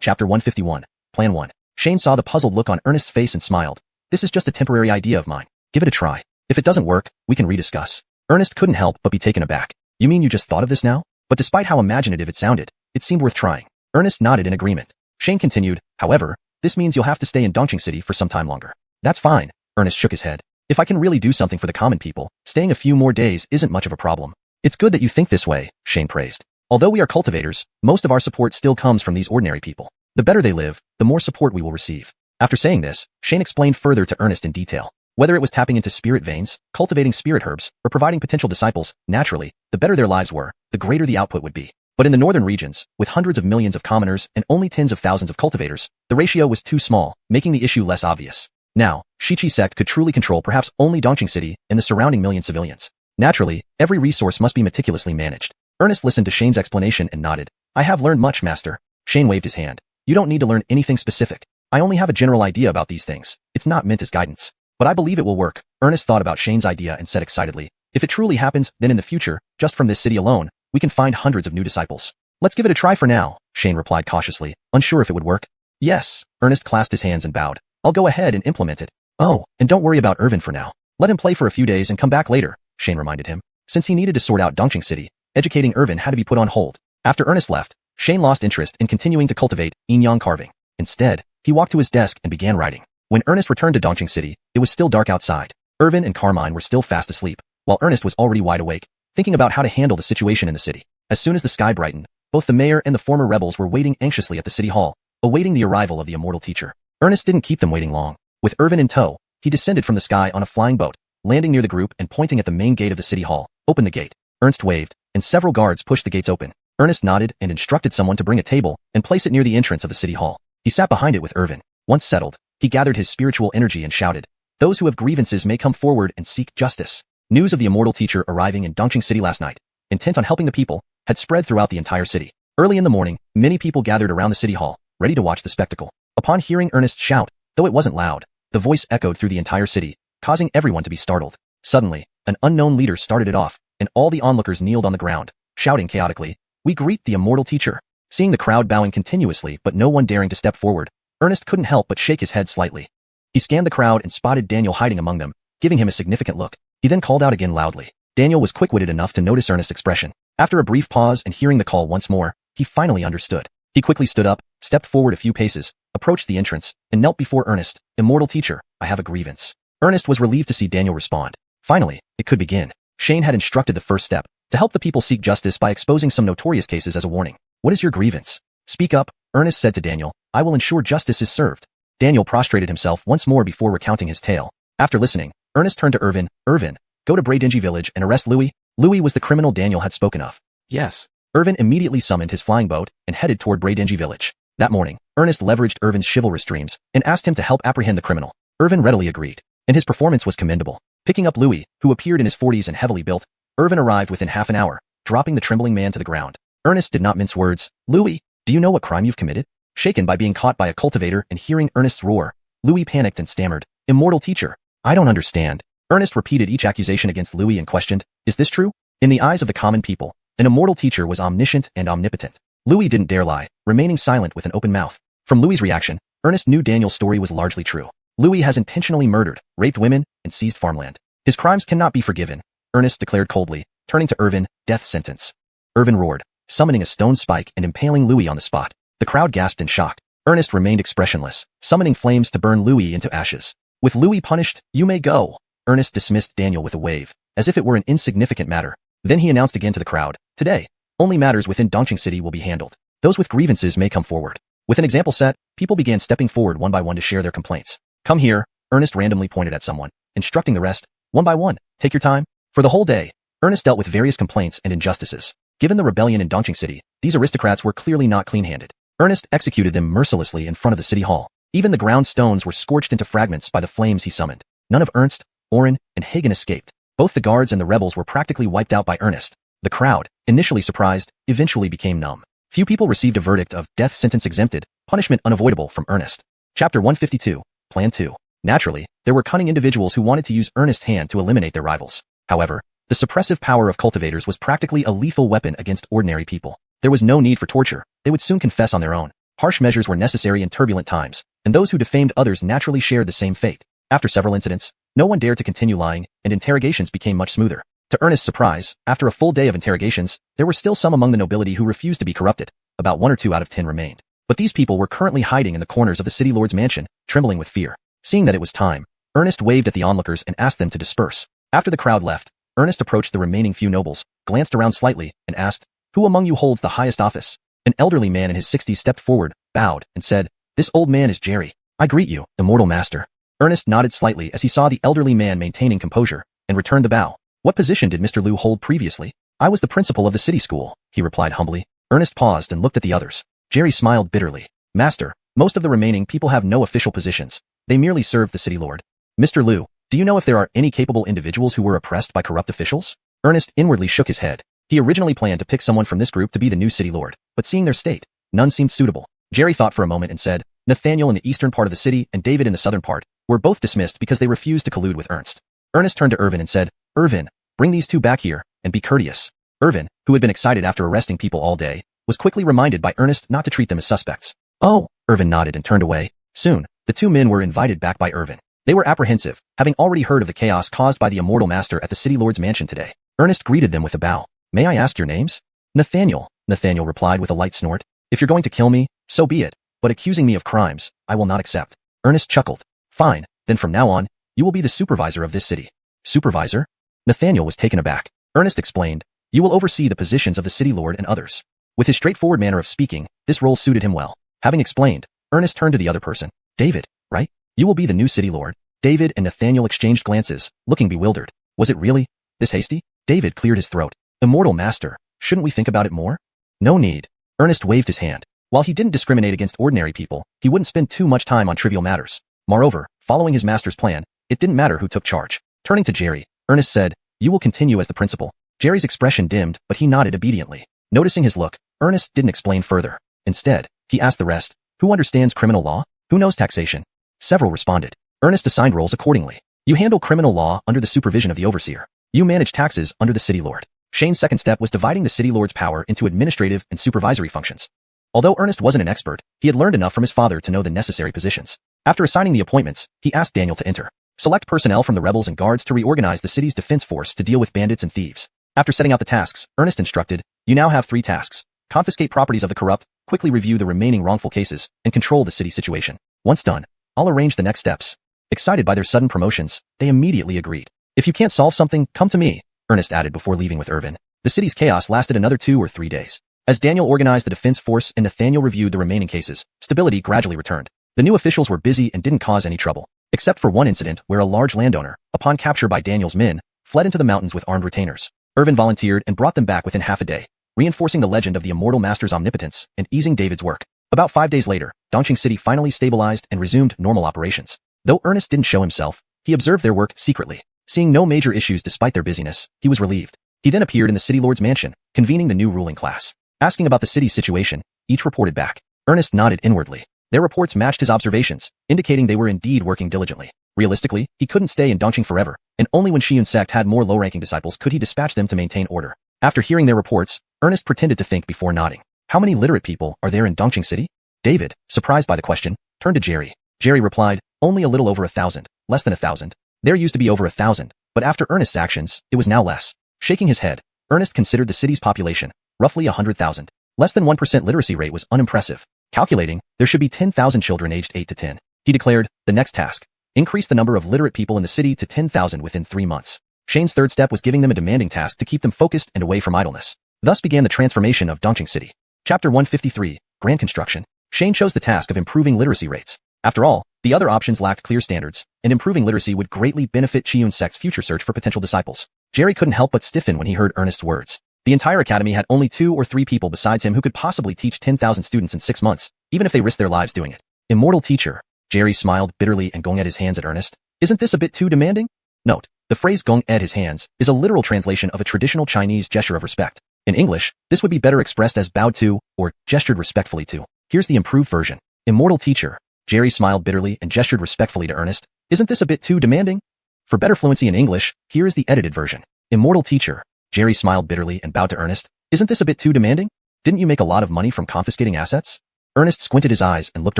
chapter 151, Plan 1. Shane saw the puzzled look on Ernest's face and smiled. This is just a temporary idea of mine. Give it a try. If it doesn't work, we can rediscuss. Ernest couldn't help but be taken aback. You mean you just thought of this now? But despite how imaginative it sounded, it seemed worth trying. Ernest nodded in agreement. Shane continued, however, this means you'll have to stay in Dongqing City for some time longer. That's fine, Ernest shook his head. If I can really do something for the common people, staying a few more days isn't much of a problem. It's good that you think this way, Shane praised. Although we are cultivators, most of our support still comes from these ordinary people. The better they live, the more support we will receive. After saying this, Shane explained further to Ernest in detail. Whether it was tapping into spirit veins, cultivating spirit herbs, or providing potential disciples, naturally, the better their lives were, the greater the output would be. But in the northern regions, with hundreds of millions of commoners and only tens of thousands of cultivators, the ratio was too small, making the issue less obvious. Now, Shichi sect could truly control perhaps only Dongqing City and the surrounding million civilians. Naturally, every resource must be meticulously managed. Ernest listened to Shane's explanation and nodded. I have learned much, master. Shane waved his hand. You don't need to learn anything specific. I only have a general idea about these things. It's not meant as guidance. But I believe it will work. Ernest thought about Shane's idea and said excitedly, if it truly happens, then in the future, just from this city alone, we can find hundreds of new disciples. Let's give it a try for now, Shane replied cautiously, unsure if it would work. Yes, Ernest clasped his hands and bowed. I'll go ahead and implement it. Oh, and don't worry about Irvin for now. Let him play for a few days and come back later, Shane reminded him. Since he needed to sort out Dongqing City, educating Irvin had to be put on hold. After Ernest left, Shane lost interest in continuing to cultivate yin-yang carving. Instead, he walked to his desk and began writing. When Ernest returned to Dongqing City, it was still dark outside. Irvin and Carmine were still fast asleep, while Ernest was already wide awake, thinking about how to handle the situation in the city. As soon as the sky brightened, both the mayor and the former rebels were waiting anxiously at the city hall, awaiting the arrival of the immortal teacher. Ernest didn't keep them waiting long. With Irvin in tow, he descended from the sky on a flying boat, landing near the group and pointing at the main gate of the city hall. Open the gate. Ernest waved, and several guards pushed the gates open. Ernest nodded and instructed someone to bring a table and place it near the entrance of the city hall. He sat behind it with Irvin. Once settled, he gathered his spiritual energy and shouted, "Those who have grievances may come forward and seek justice." News of the immortal teacher arriving in Dongqing City last night, intent on helping the people, had spread throughout the entire city. Early in the morning, many people gathered around the city hall, ready to watch the spectacle. Upon hearing Ernest's shout, though it wasn't loud, the voice echoed through the entire city, causing everyone to be startled. Suddenly, an unknown leader started it off, and all the onlookers kneeled on the ground, shouting chaotically, "We greet the immortal teacher." Seeing the crowd bowing continuously but no one daring to step forward, Ernest couldn't help but shake his head slightly. He scanned the crowd and spotted Daniel hiding among them, giving him a significant look. He then called out again loudly. Daniel was quick-witted enough to notice Ernest's expression. After a brief pause and hearing the call once more, he finally understood. He quickly stood up, stepped forward a few paces, approached the entrance, and knelt before Ernest. "Immortal teacher, I have a grievance." Ernest was relieved to see Daniel respond. Finally, it could begin. Shane had instructed the first step, to help the people seek justice by exposing some notorious cases as a warning. "What is your grievance? Speak up," Ernest said to Daniel. "I will ensure justice is served." Daniel prostrated himself once more before recounting his tale. After listening, Ernest turned to Irvin. "Irvin, go to Braydingy village and arrest Louis." Louis was the criminal Daniel had spoken of. "Yes." Irvin immediately summoned his flying boat and headed toward Braydingy village. That morning, Ernest leveraged Irvin's chivalrous dreams and asked him to help apprehend the criminal. Irvin readily agreed, and his performance was commendable. Picking up Louis, who appeared in his 40s and heavily built, Irvin arrived within half an hour, dropping the trembling man to the ground. Ernest did not mince words. "Louis, do you know what crime you've committed?" Shaken by being caught by a cultivator and hearing Ernest's roar, Louis panicked and stammered, "Immortal teacher, I don't understand." Ernest repeated each accusation against Louis and questioned, "Is this true?" In the eyes of the common people, an immortal teacher was omniscient and omnipotent. Louis didn't dare lie, remaining silent with an open mouth. From Louis's reaction, Ernest knew Daniel's story was largely true. Louis has intentionally murdered, raped women, and seized farmland. His crimes cannot be forgiven, Ernest declared coldly, turning to Irvin, "Death sentence." Irvin roared, summoning a stone spike and impaling Louis on the spot. The crowd gasped in shock. Ernest remained expressionless, summoning flames to burn Louis into ashes. With Louis punished, "You may go." Ernest dismissed Daniel with a wave, as if it were an insignificant matter. Then he announced again to the crowd, "Today, only matters within Dongqing City will be handled. Those with grievances may come forward." With an example set, people began stepping forward one by one to share their complaints. "Come here," Ernest randomly pointed at someone, instructing the rest, "One by one, take your time." For the whole day, Ernest dealt with various complaints and injustices. Given the rebellion in Dongqing City, these aristocrats were clearly not clean-handed. Ernest executed them mercilessly in front of the city hall. Even the ground stones were scorched into fragments by the flames he summoned. None of Ernst, Oren, and Hagen escaped. Both the guards and the rebels were practically wiped out by Ernest. The crowd, initially surprised, eventually became numb. Few people received a verdict of death sentence exempted, punishment unavoidable from Ernest. Chapter 152, Plan 2. Naturally, there were cunning individuals who wanted to use Ernest's hand to eliminate their rivals. However, the suppressive power of cultivators was practically a lethal weapon against ordinary people. There was no need for torture, they would soon confess on their own. Harsh measures were necessary in turbulent times, and those who defamed others naturally shared the same fate. After several incidents, no one dared to continue lying, and interrogations became much smoother. To Ernest's surprise, after a full day of interrogations, there were still some among the nobility who refused to be corrupted. About 1 or 2 out of 10 remained. But these people were currently hiding in the corners of the city lord's mansion, trembling with fear. Seeing that it was time, Ernest waved at the onlookers and asked them to disperse. After the crowd left, Ernest approached the remaining few nobles, glanced around slightly, and asked, "Who among you holds the highest office?" An elderly man in his 60s stepped forward, bowed, and said, "This old man is Jerry. I greet you, immortal master." Ernest nodded slightly as he saw the elderly man maintaining composure, and returned the bow. "What position did Mr. Liu hold previously?" "I was the principal of the city school," he replied humbly. Ernest paused and looked at the others. Jerry smiled bitterly. "Master, most of the remaining people have no official positions. They merely serve the city lord." "Mr. Liu, do you know if there are any capable individuals who were oppressed by corrupt officials?" Ernest inwardly shook his head. He originally planned to pick someone from this group to be the new city lord, but seeing their state, none seemed suitable. Jerry thought for a moment and said, "Nathaniel in the eastern part of the city and David in the southern part were both dismissed because they refused to collude with Ernst." Ernest turned to Irvin and said, "Irvin, bring these two back here, and be courteous." Irvin, who had been excited after arresting people all day, was quickly reminded by Ernest not to treat them as suspects. Oh, Irvin nodded and turned away. Soon, the two men were invited back by Irvin. They were apprehensive, having already heard of the chaos caused by the immortal master at the city lord's mansion today. Ernest greeted them with a bow. May I ask your names? Nathaniel replied with a light snort. If you're going to kill me, so be it, but accusing me of crimes, I will not accept. Ernest chuckled. Fine, then from now on, you will be the supervisor of this city. Supervisor? Nathaniel was taken aback. Ernest explained, you will oversee the positions of the city lord and others. With his straightforward manner of speaking, this role suited him well. Having explained, Ernest turned to the other person. David, right? You will be the new city lord. David and Nathaniel exchanged glances, looking bewildered. Was it really this hasty? David cleared his throat. Immortal master, shouldn't we think about it more? No need. Ernest waved his hand. While he didn't discriminate against ordinary people, he wouldn't spend too much time on trivial matters. Moreover, following his master's plan, it didn't matter who took charge. Turning to Jerry, Ernest said, you will continue as the principal. Jerry's expression dimmed, but he nodded obediently. Noticing his look, Ernest didn't explain further. Instead, he asked the rest, who understands criminal law? Who knows taxation? Several responded. Ernest assigned roles accordingly. You handle criminal law under the supervision of the overseer. You manage taxes under the city lord. Shane's second step was dividing the city lord's power into administrative and supervisory functions. Although Ernest wasn't an expert, he had learned enough from his father to know the necessary positions. After assigning the appointments, he asked Daniel to enter. Select personnel from the rebels and guards to reorganize the city's defense force to deal with bandits and thieves. After setting out the tasks, Ernest instructed, you now have 3 tasks. Confiscate properties of the corrupt, quickly review the remaining wrongful cases, and control the city situation. Once done, I'll arrange the next steps. Excited by their sudden promotions, they immediately agreed. If you can't solve something, come to me, Ernest added before leaving with Irvin. The city's chaos lasted another 2 or 3 days. As Daniel organized the defense force and Nathaniel reviewed the remaining cases, stability gradually returned. The new officials were busy and didn't cause any trouble, except for one incident where a large landowner, upon capture by Daniel's men, fled into the mountains with armed retainers. Irvin volunteered and brought them back within half a day, reinforcing the legend of the immortal master's omnipotence and easing David's work. About 5 days later, Dongqing City finally stabilized and resumed normal operations. Though Ernest didn't show himself, he observed their work secretly. Seeing no major issues despite their busyness, he was relieved. He then appeared in the city lord's mansion, convening the new ruling class. Asking about the city's situation, each reported back. Ernest nodded inwardly. Their reports matched his observations, indicating they were indeed working diligently. Realistically, he couldn't stay in Dongqing forever, and only when Xiuxian sect had more low-ranking disciples could he dispatch them to maintain order. After hearing their reports, Ernest pretended to think before nodding. How many literate people are there in Dongqing City? David, surprised by the question, turned to Jerry. Jerry replied, only a little over 1,000, less than 1,000. There used to be over 1,000, but after Ernest's actions, it was now less. Shaking his head, Ernest considered the city's population, roughly 100,000. Less than 1% literacy rate was unimpressive. Calculating, there should be 10,000 children aged 8 to 10. He declared, the next task, increase the number of literate people in the city to 10,000 within 3 months. Shane's third step was giving them a demanding task to keep them focused and away from idleness. Thus began the transformation of Dongqing City. Chapter 153, Grand Construction. Shane chose the task of improving literacy rates. After all, the other options lacked clear standards, and improving literacy would greatly benefit Xiuxian sect's future search for potential disciples. Jerry couldn't help but stiffen when he heard Ernest's words. The entire academy had only 2 or 3 people besides him who could possibly teach 10,000 students in 6 months, even if they risked their lives doing it. Immortal teacher. Jerry smiled bitterly and gonged his hands at Ernest. Isn't this a bit too demanding? Note, the phrase gonged his hands is a literal translation of a traditional Chinese gesture of respect. In English, this would be better expressed as bowed to or gestured respectfully to. Here's the improved version. Immortal teacher. Jerry smiled bitterly and gestured respectfully to Ernest. Isn't this a bit too demanding? For better fluency in English, here is the edited version. Immortal teacher. Jerry smiled bitterly and bowed to Ernest. Isn't this a bit too demanding? Didn't you make a lot of money from confiscating assets? Ernest squinted his eyes and looked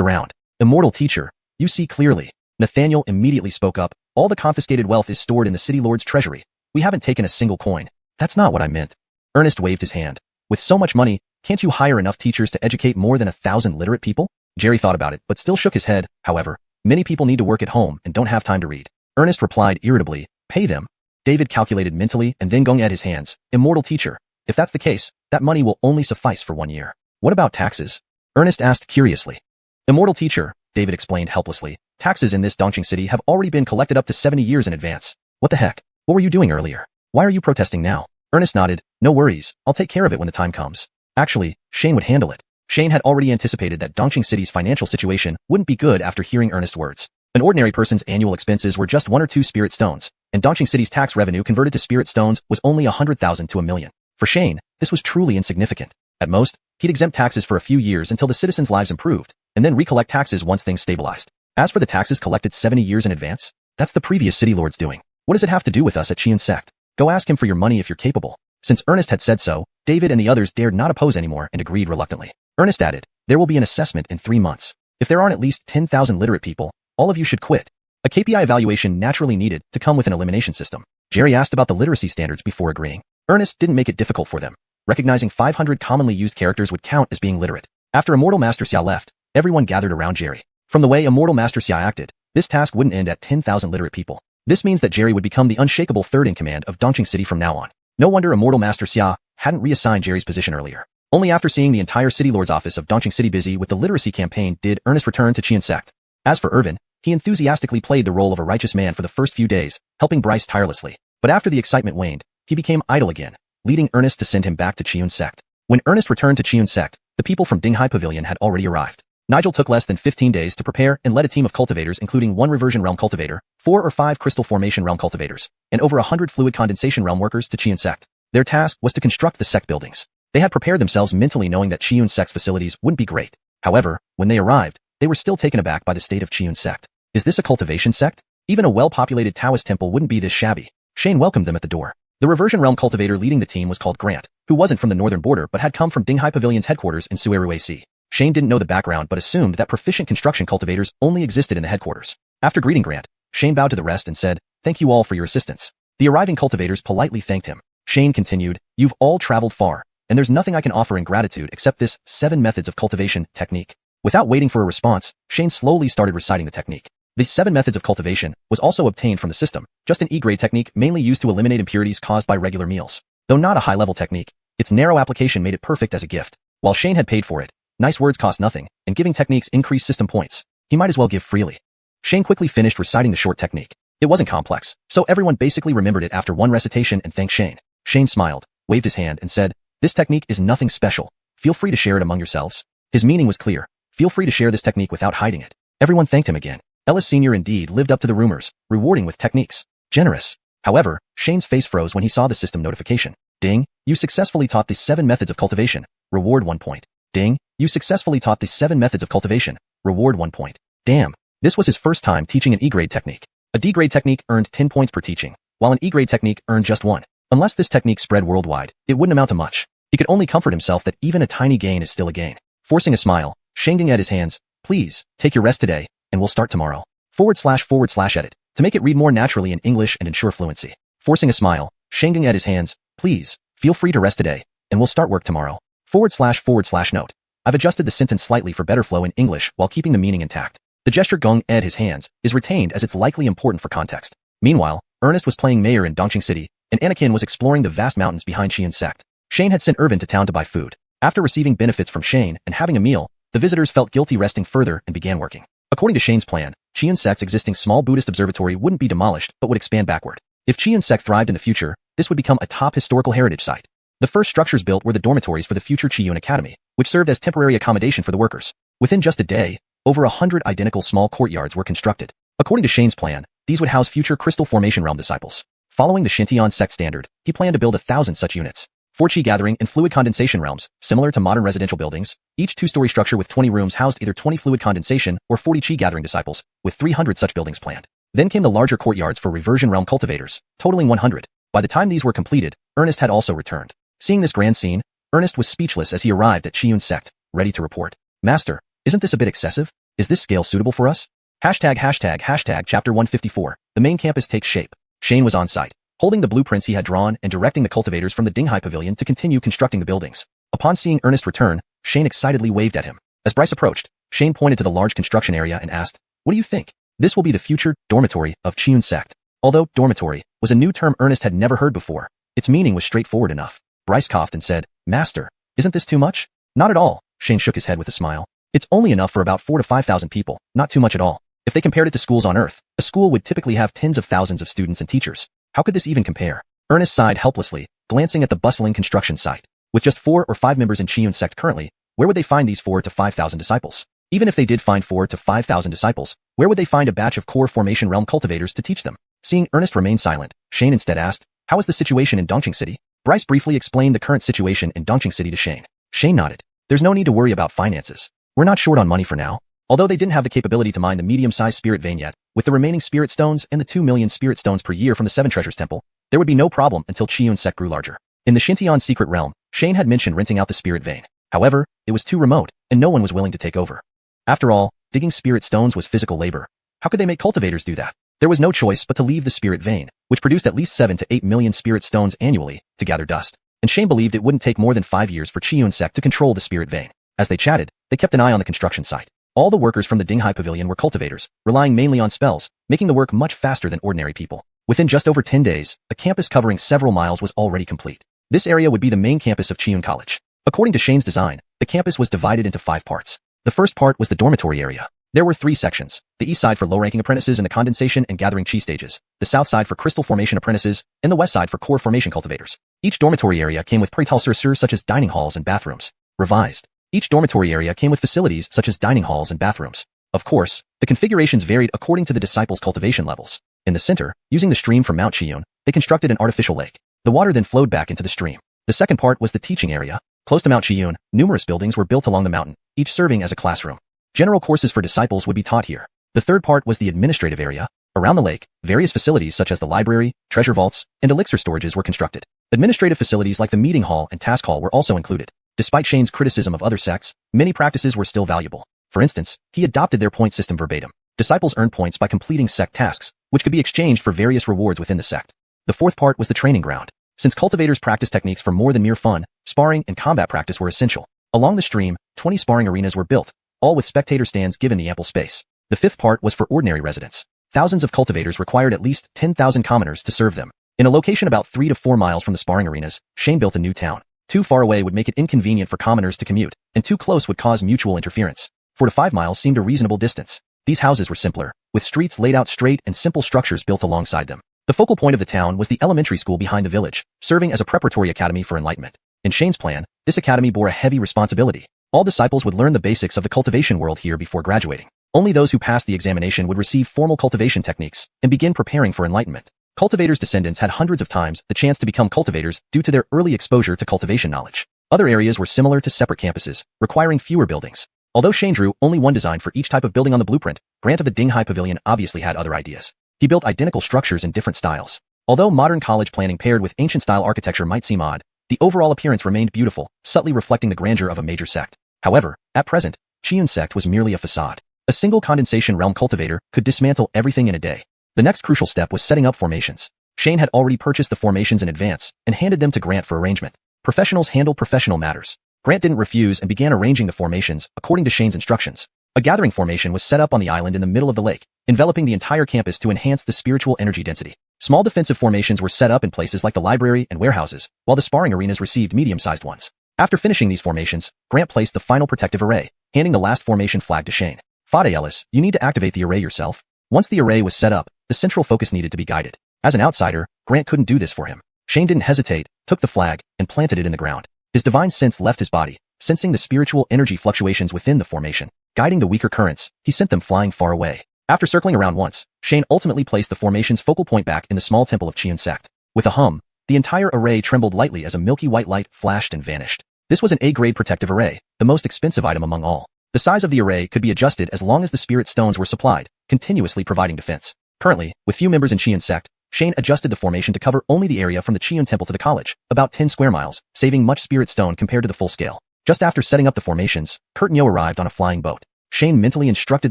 around. Immortal teacher. You see clearly. Nathaniel immediately spoke up. All the confiscated wealth is stored in the city lord's treasury. We haven't taken a single coin. That's not what I meant. Ernest waved his hand. With so much money, can't you hire enough teachers to educate more than 1,000 literate people? Jerry thought about it, but still shook his head. However, many people need to work at home and don't have time to read. Ernest replied irritably, pay them. David calculated mentally and then gonged his hands. Immortal teacher. If that's the case, that money will only suffice for 1 year. What about taxes? Ernest asked curiously. Immortal teacher, David explained helplessly. Taxes in this Dongqing city have already been collected up to 70 years in advance. What the heck? What were you doing earlier? Why are you protesting now? Ernest nodded. No worries, I'll take care of it when the time comes. Actually, Shane would handle it. Shane had already anticipated that Dongqing City's financial situation wouldn't be good after hearing Ernest's words. An ordinary person's annual expenses were just 1 or 2 spirit stones, and Dongqing City's tax revenue converted to spirit stones was only 100,000 to 1 million. For Shane, this was truly insignificant. At most, he'd exempt taxes for a few years until the citizens' lives improved, and then recollect taxes once things stabilized. As for the taxes collected 70 years in advance, that's the previous city lord's doing. What does it have to do with us at Xiuxian sect? Go ask him for your money if you're capable. Since Ernest had said so, David and the others dared not oppose anymore and agreed reluctantly. Ernest added, there will be an assessment in 3 months. If there aren't at least 10,000 literate people, all of you should quit. A KPI evaluation naturally needed to come with an elimination system. Jerry asked about the literacy standards before agreeing. Ernest didn't make it difficult for them. Recognizing 500 commonly used characters would count as being literate. After Immortal Master Xia left, everyone gathered around Jerry. From the way Immortal Master Xia acted, this task wouldn't end at 10,000 literate people. This means that Jerry would become the unshakable third in command of Dongqing City from now on. No wonder Immortal Master Xia hadn't reassigned Jerry's position earlier. Only after seeing the entire City Lord's office of Dongqing City busy with the literacy campaign did Ernest return to Qian sect. As for Irvin, he enthusiastically played the role of a righteous man for the first few days, helping Bryce tirelessly. But after the excitement waned, he became idle again, leading Ernest to send him back to Qian sect. When Ernest returned to Qian sect, the people from Dinghai Pavilion had already arrived. Nigel took less than 15 days to prepare and led a team of cultivators including 1 reversion realm cultivator, 4 or 5 crystal formation realm cultivators, and over 100 fluid condensation realm workers to Qian sect. Their task was to construct the sect buildings. They had prepared themselves mentally knowing that Qian sect's facilities wouldn't be great. However, when they arrived, they were still taken aback by the state of Qian sect. Is this a cultivation sect? Even a well-populated Taoist temple wouldn't be this shabby. Shane welcomed them at the door. The reversion realm cultivator leading the team was called Grant, who wasn't from the northern border but had come from Dinghai Pavilion's headquarters in Sueru AC. Shane didn't know the background but assumed that proficient construction cultivators only existed in the headquarters. After greeting Grant, Shane bowed to the rest and said, "Thank you all for your assistance." The arriving cultivators politely thanked him. Shane continued, "You've all traveled far, and there's nothing I can offer in gratitude except this 7 methods of cultivation technique." Without waiting for a response, Shane slowly started reciting the technique. The 7 methods of cultivation was also obtained from the system, just an E-grade technique mainly used to eliminate impurities caused by regular meals. Though not a high-level technique, its narrow application made it perfect as a gift. While Shane had paid for it, nice words cost nothing, and giving techniques increased system points. He might as well give freely. Shane quickly finished reciting the short technique. It wasn't complex, so everyone basically remembered it after one recitation and thanked Shane. Shane smiled, waved his hand, and said, "This technique is nothing special. Feel free to share it among yourselves." His meaning was clear. Feel free to share this technique without hiding it. Everyone thanked him again. Ellis Sr. indeed lived up to the rumors, rewarding with techniques. Generous. However, Shane's face froze when he saw the system notification. Ding, you successfully taught the 7 methods of cultivation. Reward 1 point. Ding, you successfully taught the 7 methods of cultivation. Reward 1 point. Damn. This was his first time teaching an E-grade technique. A D-grade technique earned 10 points per teaching, while an E-grade technique earned just 1. Unless this technique spread worldwide, it wouldn't amount to much. He could only comfort himself that even a tiny gain is still a gain. Forcing a smile, Shane ding at his hands, "Please, take your rest today, and we'll start tomorrow." // edit. To make it read more naturally in English and ensure fluency. Forcing a smile, Shane ding at his hands, "Please, feel free to rest today, and we'll start work tomorrow." / note. I've adjusted the sentence slightly for better flow in English while keeping the meaning intact. The gesture gong ed his hands is retained as it's likely important for context. Meanwhile, Ernest was playing mayor in Dongqing City, and Anakin was exploring the vast mountains behind Qian sect. Shane had sent Irvin to town to buy food. After receiving benefits from Shane and having a meal, the visitors felt guilty resting further and began working. According to Shane's plan, Qian sect's existing small Buddhist observatory wouldn't be demolished but would expand backward. If Qian sect thrived in the future, this would become a top historical heritage site. The first structures built were the dormitories for the future Qiyun Academy, which served as temporary accommodation for the workers. Within just a day, over 100 identical small courtyards were constructed. According to Shane's plan, these would house future Crystal Formation Realm disciples. Following the Xintian sect standard, he planned to build 1,000 such units. 4 Qi gathering and fluid condensation realms, similar to modern residential buildings. Each 2-story structure with 20 rooms housed either 20 fluid condensation or 40 Qi gathering disciples, with 300 such buildings planned. Then came the larger courtyards for reversion realm cultivators, totaling 100. By the time these were completed, Ernest had also returned. Seeing this grand scene, Ernest was speechless as he arrived at Qiyun sect, ready to report. "Master, isn't this a bit excessive? Is this scale suitable for us?" Chapter 154. The main campus takes shape. Shane was on site, holding the blueprints he had drawn and directing the cultivators from the Dinghai Pavilion to continue constructing the buildings. Upon seeing Ernest return, Shane excitedly waved at him. As Bryce approached, Shane pointed to the large construction area and asked, "What do you think? This will be the future dormitory of Qiyun sect." Although dormitory was a new term Ernest had never heard before, its meaning was straightforward enough. Bryce coughed and said, "Master, isn't this too much?" "Not at all," Shane shook his head with a smile. "It's only enough for about 4,000 to 5,000 people, not too much at all. If they compared it to schools on Earth, a school would typically have tens of thousands of students and teachers. How could this even compare?" Ernest sighed helplessly, glancing at the bustling construction site. With just 4 or 5 members in Qiyun sect currently, where would they find these 4,000 to 5,000 disciples? Even if they did find 4,000 to 5,000 disciples, where would they find a batch of core formation realm cultivators to teach them? Seeing Ernest remain silent, Shane instead asked, "How is the situation in Dongqing City?" Bryce briefly explained the current situation in Dongqing City to Shane. Shane nodded. "There's no need to worry about finances. We're not short on money for now." Although they didn't have the capability to mine the medium-sized spirit vein yet, with the remaining spirit stones and the 2 million spirit stones per year from the 7 Treasures Temple, there would be no problem until Qiyun sect grew larger. In the Xintian secret realm, Shane had mentioned renting out the spirit vein. However, it was too remote, and no one was willing to take over. After all, digging spirit stones was physical labor. How could they make cultivators do that? There was no choice but to leave the spirit vein, which produced at least 7 to 8 million spirit stones annually, to gather dust. And Shane believed it wouldn't take more than 5 years for Xiuxian sect to control the spirit vein. As they chatted, they kept an eye on the construction site. All the workers from the Dinghai Pavilion were cultivators, relying mainly on spells, making the work much faster than ordinary people. Within just over 10 days, a campus covering several miles was already complete. This area would be the main campus of Xiuxian College. According to Shane's design, the campus was divided into 5 parts. The first part was the dormitory area. There were 3 sections, the east side for low-ranking apprentices in the condensation and gathering chi stages, the south side for crystal formation apprentices, and the west side for core formation cultivators. Each dormitory area came with prétalsurs such as dining halls and bathrooms. Revised. Each dormitory area came with facilities such as dining halls and bathrooms. Of course, the configurations varied according to the disciples' cultivation levels. In the center, using the stream from Mount Xiuxian, they constructed an artificial lake. The water then flowed back into the stream. The second part was the teaching area. Close to Mount Xiuxian, numerous buildings were built along the mountain, each serving as a classroom. General courses for disciples would be taught here. The third part was the administrative area. Around the lake, various facilities such as the library, treasure vaults, and elixir storages were constructed. Administrative facilities like the meeting hall and task hall were also included. Despite Shane's criticism of other sects, many practices were still valuable. For instance, he adopted their point system verbatim. Disciples earned points by completing sect tasks, which could be exchanged for various rewards within the sect. The fourth part was the training ground. Since cultivators practice techniques for more than mere fun, sparring and combat practice were essential. Along the stream, 20 sparring arenas were built, all with spectator stands given the ample space. The fifth part was for ordinary residents. Thousands of cultivators required at least 10,000 commoners to serve them. In a location about 3 to 4 miles from the sparring arenas, Shane built a new town. Too far away would make it inconvenient for commoners to commute, and too close would cause mutual interference. 4 to 5 miles seemed a reasonable distance. These houses were simpler, with streets laid out straight and simple structures built alongside them. The focal point of the town was the elementary school behind the village, serving as a preparatory academy for enlightenment. In Shane's plan, this academy bore a heavy responsibility. All disciples would learn the basics of the cultivation world here before graduating. Only those who passed the examination would receive formal cultivation techniques and begin preparing for enlightenment. Cultivators' descendants had hundreds of times the chance to become cultivators due to their early exposure to cultivation knowledge. Other areas were similar to separate campuses, requiring fewer buildings. Although Shane drew only one design for each type of building on the blueprint, Grant of the Dinghai Pavilion obviously had other ideas. He built identical structures in different styles. Although modern college planning paired with ancient-style architecture might seem odd, the overall appearance remained beautiful, subtly reflecting the grandeur of a major sect. However, at present, Xiuxian sect was merely a facade. A single condensation realm cultivator could dismantle everything in a day. The next crucial step was setting up formations. Shane had already purchased the formations in advance and handed them to Grant for arrangement. Professionals handled professional matters. Grant didn't refuse and began arranging the formations according to Shane's instructions. A gathering formation was set up on the island in the middle of the lake, enveloping the entire campus to enhance the spiritual energy density. Small defensive formations were set up in places like the library and warehouses, while the sparring arenas received medium-sized ones. After finishing these formations, Grant placed the final protective array, handing the last formation flag to Shane. Fade Ellis, you need to activate the array yourself. Once the array was set up, the central focus needed to be guided. As an outsider, Grant couldn't do this for him. Shane didn't hesitate, took the flag, and planted it in the ground. His divine sense left his body, sensing the spiritual energy fluctuations within the formation. Guiding the weaker currents, he sent them flying far away. After circling around once, Shane ultimately placed the formation's focal point back in the small temple of Xiuxian sect. With a hum, the entire array trembled lightly as a milky white light flashed and vanished. This was an A-grade protective array, the most expensive item among all. The size of the array could be adjusted as long as the spirit stones were supplied, continuously providing defense. Currently, with few members in Xiuxian sect, Shane adjusted the formation to cover only the area from the Xiuxian temple to the college, about 10 square miles, saving much spirit stone compared to the full scale. Just after setting up the formations, Kurt Nyo arrived on a flying boat. Shane mentally instructed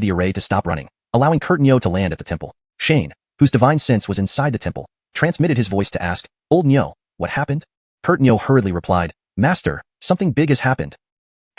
the array to stop running, allowing Kurt Nyo to land at the temple. Shane, whose divine sense was inside the temple, transmitted his voice to ask, Old Nyo, what happened? Kurt Nyo hurriedly replied, Master, something big has happened.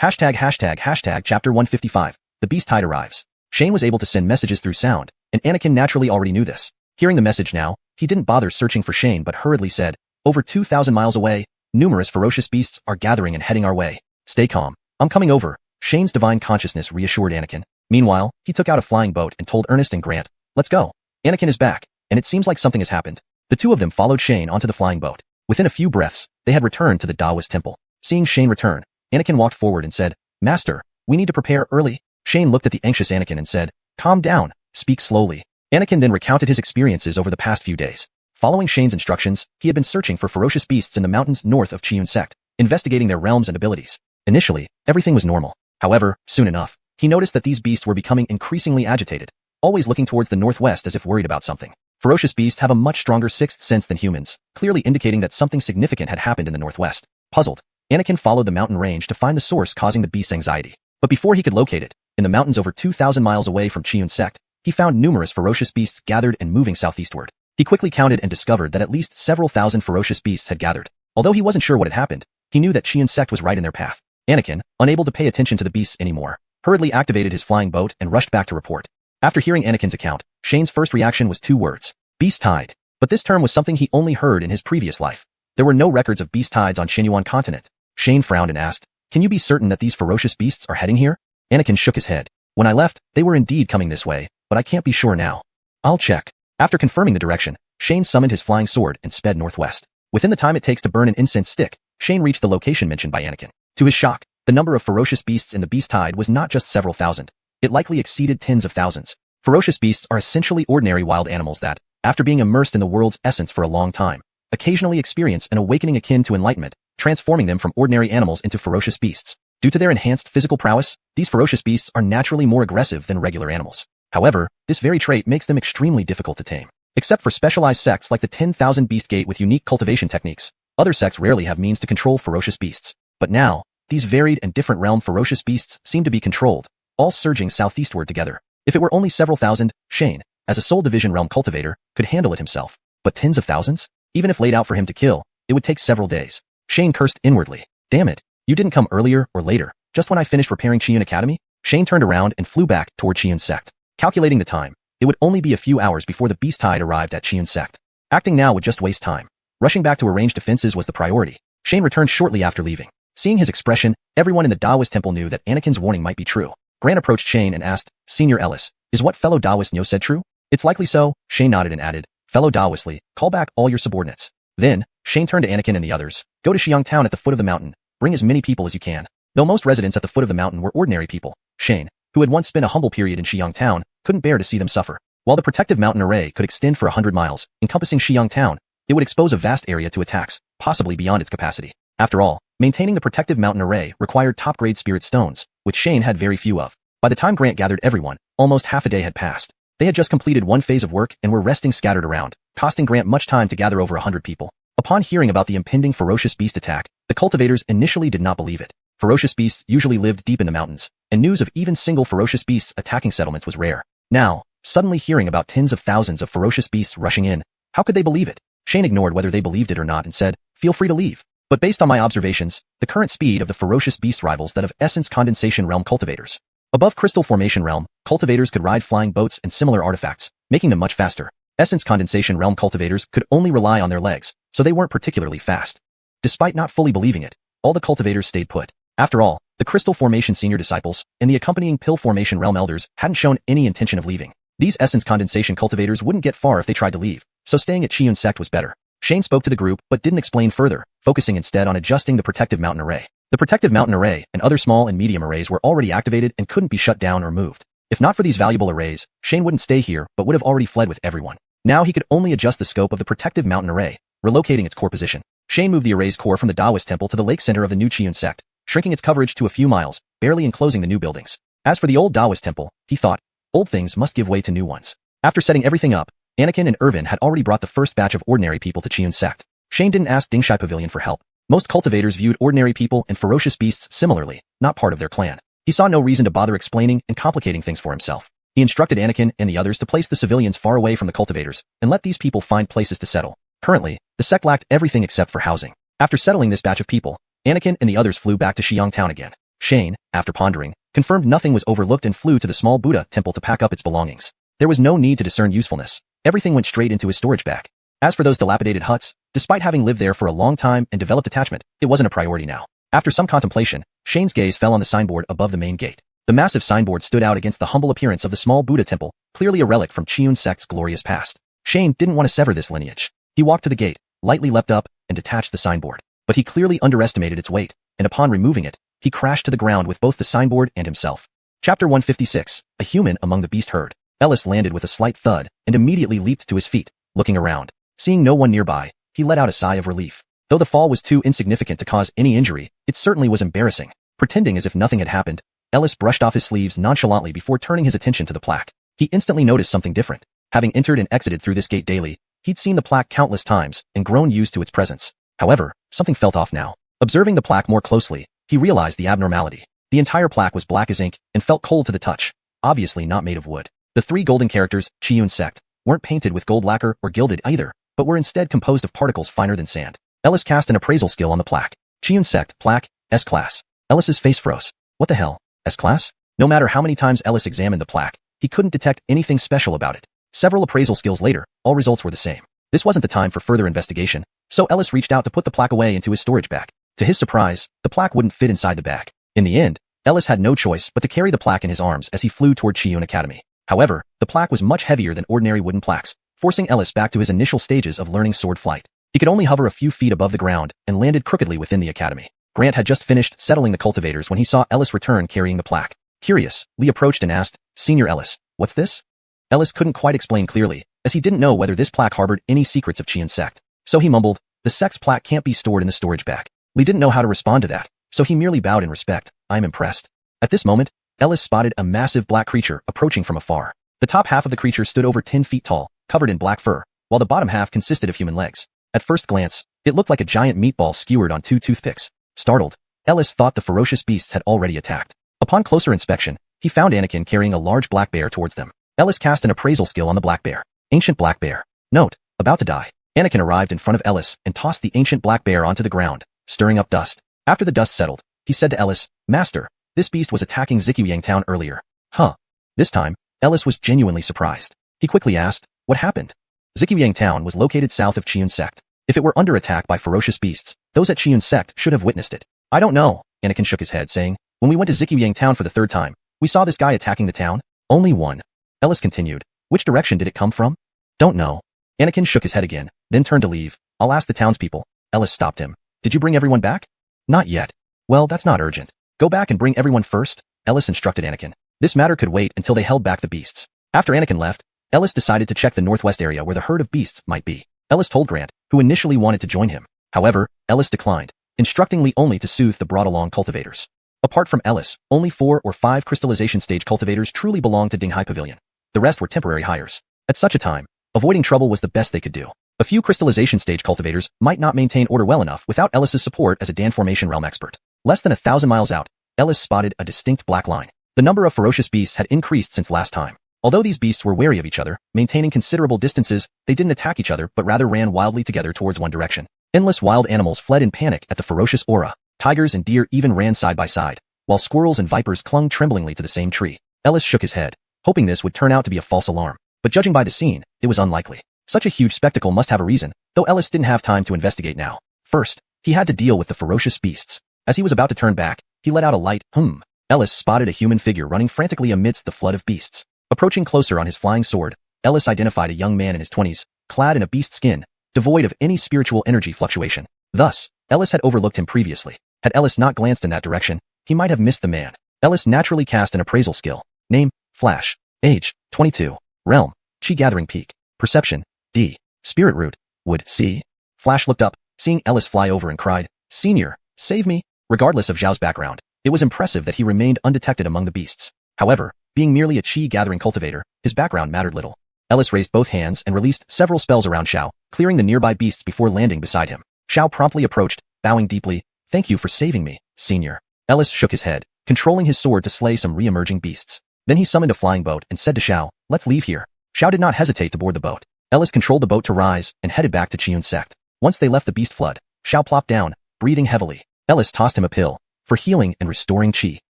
###Chapter 155, The Beast Tide arrives. Shane was able to send messages through sound, and Anakin naturally already knew this. Hearing the message now, he didn't bother searching for Shane but hurriedly said, Over 2,000 miles away, numerous ferocious beasts are gathering and heading our way. Stay calm. I'm coming over. Shane's divine consciousness reassured Anakin. Meanwhile, he took out a flying boat and told Ernest and Grant, Let's go. Anakin is back, and it seems like something has happened. The two of them followed Shane onto the flying boat. Within a few breaths, they had returned to the Taoist temple. Seeing Shane return, Anakin walked forward and said, Master, we need to prepare early. Shane looked at the anxious Anakin and said, Calm down, speak slowly. Anakin then recounted his experiences over the past few days. Following Shane's instructions, he had been searching for ferocious beasts in the mountains north of Xiuxian sect, investigating their realms and abilities. Initially, everything was normal. However, soon enough, he noticed that these beasts were becoming increasingly agitated, always looking towards the northwest as if worried about something. Ferocious beasts have a much stronger sixth sense than humans, clearly indicating that something significant had happened in the northwest. Puzzled, Anakin followed the mountain range to find the source causing the beast's anxiety. But before he could locate it, in the mountains over 2,000 miles away from Xiuxian sect, he found numerous ferocious beasts gathered and moving southeastward. He quickly counted and discovered that at least several thousand ferocious beasts had gathered. Although he wasn't sure what had happened, he knew that Xiuxian sect was right in their path. Anakin, unable to pay attention to the beasts anymore, hurriedly activated his flying boat and rushed back to report. After hearing Anakin's account, Shane's first reaction was 2 words: beast tide. But this term was something he only heard in his previous life. There were no records of beast tides on Xuanhuan continent. Shane frowned and asked, "Can you be certain that these ferocious beasts are heading here?" Anakin shook his head. "When I left, they were indeed coming this way, but I can't be sure now. I'll check." After confirming the direction, Shane summoned his flying sword and sped northwest. Within the time it takes to burn an incense stick, Shane reached the location mentioned by Anakin. To his shock, the number of ferocious beasts in the beast tide was not just several thousand. It likely exceeded tens of thousands. Ferocious beasts are essentially ordinary wild animals that, after being immersed in the world's essence for a long time, occasionally experience an awakening akin to enlightenment, transforming them from ordinary animals into ferocious beasts. Due to their enhanced physical prowess, these ferocious beasts are naturally more aggressive than regular animals. However, this very trait makes them extremely difficult to tame. Except for specialized sects like the 10,000 Beast Gate with unique cultivation techniques, other sects rarely have means to control ferocious beasts. But now, these varied and different realm ferocious beasts seem to be controlled, all surging southeastward together. If it were only several thousand, Shane, as a sole division realm cultivator, could handle it himself. But tens of thousands? Even if laid out for him to kill, it would take several days. Shane cursed inwardly. Damn it, you didn't come earlier or later, just when I finished repairing Xiuxian Academy? Shane turned around and flew back toward Xiuxian sect. Calculating the time, it would only be a few hours before the beast tide arrived at Xiuxian sect. Acting now would just waste time. Rushing back to arrange defenses was the priority. Shane returned shortly after leaving. Seeing his expression, everyone in the Taoist temple knew that Anakin's warning might be true. Grant approached Shane and asked, "Senior Ellis, is what fellow Taoist Nyo said true?" "It's likely so," Shane nodded and added, "Fellow Taoistly, call back all your subordinates." Then, Shane turned to Anakin and the others. "Go to Xiang town at the foot of the mountain. Bring as many people as you can." Though most residents at the foot of the mountain were ordinary people, Shane, who had once spent a humble period in Xiang town, couldn't bear to see them suffer. While the protective mountain array could extend for 100 miles, encompassing Xiang town, it would expose a vast area to attacks, possibly beyond its capacity. After all, maintaining the protective mountain array required top-grade spirit stones, which Shane had very few of. By the time Grant gathered everyone, almost half a day had passed. They had just completed one phase of work and were resting scattered around, costing Grant much time to gather over 100 people. Upon hearing about the impending ferocious beast attack, the cultivators initially did not believe it. Ferocious beasts usually lived deep in the mountains, and news of even single ferocious beasts attacking settlements was rare. Now, suddenly hearing about tens of thousands of ferocious beasts rushing in, how could they believe it? Shane ignored whether they believed it or not and said, "Feel free to leave. But based on my observations, the current speed of the ferocious beast rivals that of Essence Condensation Realm cultivators. Above Crystal Formation Realm, cultivators could ride flying boats and similar artifacts, making them much faster. Essence Condensation Realm cultivators could only rely on their legs, so they weren't particularly fast." Despite not fully believing it, all the cultivators stayed put. After all, the Crystal Formation Senior Disciples and the accompanying Pill Formation Realm Elders hadn't shown any intention of leaving. These Essence Condensation cultivators wouldn't get far if they tried to leave, so staying at Xiuxian sect was better. Shane spoke to the group but didn't explain further, focusing instead on adjusting the protective mountain array. The protective mountain array and other small and medium arrays were already activated and couldn't be shut down or moved. If not for these valuable arrays, Shane wouldn't stay here but would have already fled with everyone. Now he could only adjust the scope of the protective mountain array, relocating its core position. Shane moved the array's core from the Taoist temple to the lake center of the new Xiuxian sect, shrinking its coverage to a few miles, barely enclosing the new buildings. As for the old Taoist temple, he thought, old things must give way to new ones. After setting everything up, Anakin and Irvin had already brought the first batch of ordinary people to Xiuxian sect. Shane didn't ask Dingshai Pavilion for help. Most cultivators viewed ordinary people and ferocious beasts similarly, not part of their clan. He saw no reason to bother explaining and complicating things for himself. He instructed Anakin and the others to place the civilians far away from the cultivators and let these people find places to settle. Currently, the sect lacked everything except for housing. After settling this batch of people, Anakin and the others flew back to Xiang town again. Shane, after pondering, confirmed nothing was overlooked and flew to the small Buddha temple to pack up its belongings. There was no need to discern usefulness. Everything went straight into his storage bag. As for those dilapidated huts, despite having lived there for a long time and developed attachment, it wasn't a priority now. After some contemplation, Shane's gaze fell on the signboard above the main gate. The massive signboard stood out against the humble appearance of the small Buddha temple, clearly a relic from Xiuxian sect's glorious past. Shane didn't want to sever this lineage. He walked to the gate, lightly leapt up, and detached the signboard. But he clearly underestimated its weight, and upon removing it, he crashed to the ground with both the signboard and himself. Chapter 156, A Human Among the Beast Herd. Ellis landed with a slight thud and immediately leaped to his feet, looking around. Seeing no one nearby, he let out a sigh of relief. Though the fall was too insignificant to cause any injury, it certainly was embarrassing. Pretending as if nothing had happened, Ellis brushed off his sleeves nonchalantly before turning his attention to the plaque. He instantly noticed something different. Having entered and exited through this gate daily, he'd seen the plaque countless times and grown used to its presence. However, something felt off now. Observing the plaque more closely, he realized the abnormality. The entire plaque was black as ink and felt cold to the touch, obviously not made of wood. The 3 golden characters, xiuxian sect, weren't painted with gold lacquer or gilded either, but were instead composed of particles finer than sand. Ellis cast an appraisal skill on the plaque. Xiuxian sect, plaque, S-class. Ellis's face froze. What the hell? S-class? No matter how many times Ellis examined the plaque, he couldn't detect anything special about it. Several appraisal skills later, all results were the same. This wasn't the time for further investigation, so Ellis reached out to put the plaque away into his storage bag. To his surprise, the plaque wouldn't fit inside the bag. In the end, Ellis had no choice but to carry the plaque in his arms as he flew toward Xiuxian Academy. However, the plaque was much heavier than ordinary wooden plaques, forcing Ellis back to his initial stages of learning sword flight. He could only hover a few feet above the ground and landed crookedly within the academy. Grant had just finished settling the cultivators when he saw Ellis return carrying the plaque. Curious, Lee approached and asked, "Senior Ellis, what's this?" Ellis couldn't quite explain clearly, as he didn't know whether this plaque harbored any secrets of Xiuxian sect. So he mumbled, "The sect's plaque can't be stored in the storage bag." Lee didn't know how to respond to that, so he merely bowed in respect. "I'm impressed." At this moment, Ellis spotted a massive black creature approaching from afar. The top half of the creature stood over 10 feet tall, covered in black fur, while the bottom half consisted of human legs. At first glance, it looked like a giant meatball skewered on 2 toothpicks. Startled, Ellis thought the ferocious beasts had already attacked. Upon closer inspection, he found Anakin carrying a large black bear towards them. Ellis cast an appraisal skill on the black bear. Ancient black bear. Note, about to die. Anakin arrived in front of Ellis and tossed the ancient black bear onto the ground, stirring up dust. After the dust settled, he said to Ellis, "Master, this beast was attacking Xiuxian town earlier." Huh. This time, Ellis was genuinely surprised. He quickly asked, "What happened?" Xiuxian town was located south of Xiuxian sect. If it were under attack by ferocious beasts, those at Xiuxian sect should have witnessed it. "I don't know," Anakin shook his head, saying, "When we went to Xiuxian town for the 3rd time, we saw this guy attacking the town." "Only one." Ellis continued, "Which direction did it come from?" "Don't know." Anakin shook his head again, then turned to leave. "I'll ask the townspeople." Ellis stopped him. "Did you bring everyone back?" "Not yet." "Well, that's not urgent. Go back and bring everyone first," Ellis instructed Anakin. This matter could wait until they held back the beasts. After Anakin left, Ellis decided to check the northwest area where the herd of beasts might be. Ellis told Grant, who initially wanted to join him. However, Ellis declined, instructing Lee only to soothe the brought-along cultivators. Apart from Ellis, only 4 or 5 crystallization stage cultivators truly belonged to Dinghai Pavilion. The rest were temporary hires. At such a time, avoiding trouble was the best they could do. A few crystallization stage cultivators might not maintain order well enough without Ellis's support as a Dan formation realm expert. Less than 1,000 miles out, Ellis spotted a distinct black line. The number of ferocious beasts had increased since last time. Although these beasts were wary of each other, maintaining considerable distances, they didn't attack each other but rather ran wildly together towards one direction. Endless wild animals fled in panic at the ferocious aura. Tigers and deer even ran side by side, while squirrels and vipers clung tremblingly to the same tree. Ellis shook his head, hoping this would turn out to be a false alarm. But judging by the scene, it was unlikely. Such a huge spectacle must have a reason, though Ellis didn't have time to investigate now. First, he had to deal with the ferocious beasts. As he was about to turn back, he let out a light hum. Ellis spotted a human figure running frantically amidst the flood of beasts. Approaching closer on his flying sword, Ellis identified a young man in his 20s, clad in a beast skin, devoid of any spiritual energy fluctuation. Thus, Ellis had overlooked him previously. Had Ellis not glanced in that direction, he might have missed the man. Ellis naturally cast an appraisal skill. Name, Flash. Age, 22. Realm, Chi Gathering Peak. Perception, D. Spirit Root, Wood, C. Flash looked up, seeing Ellis fly over and cried, "Senior, save me." Regardless of Zhao's background, it was impressive that he remained undetected among the beasts. However, being merely a Chi Gathering cultivator, his background mattered little. Ellis raised both hands and released several spells around Xiao, clearing the nearby beasts before landing beside him. Xiao promptly approached, bowing deeply. "Thank you for saving me, Senior." Ellis shook his head, controlling his sword to slay some re-emerging beasts. Then he summoned a flying boat and said to Xiao, "Let's leave here." Xiao did not hesitate to board the boat. Ellis controlled the boat to rise and headed back to Xiuxian sect. Once they left the beast flood, Xiao plopped down, breathing heavily. Ellis tossed him a pill for healing and restoring chi.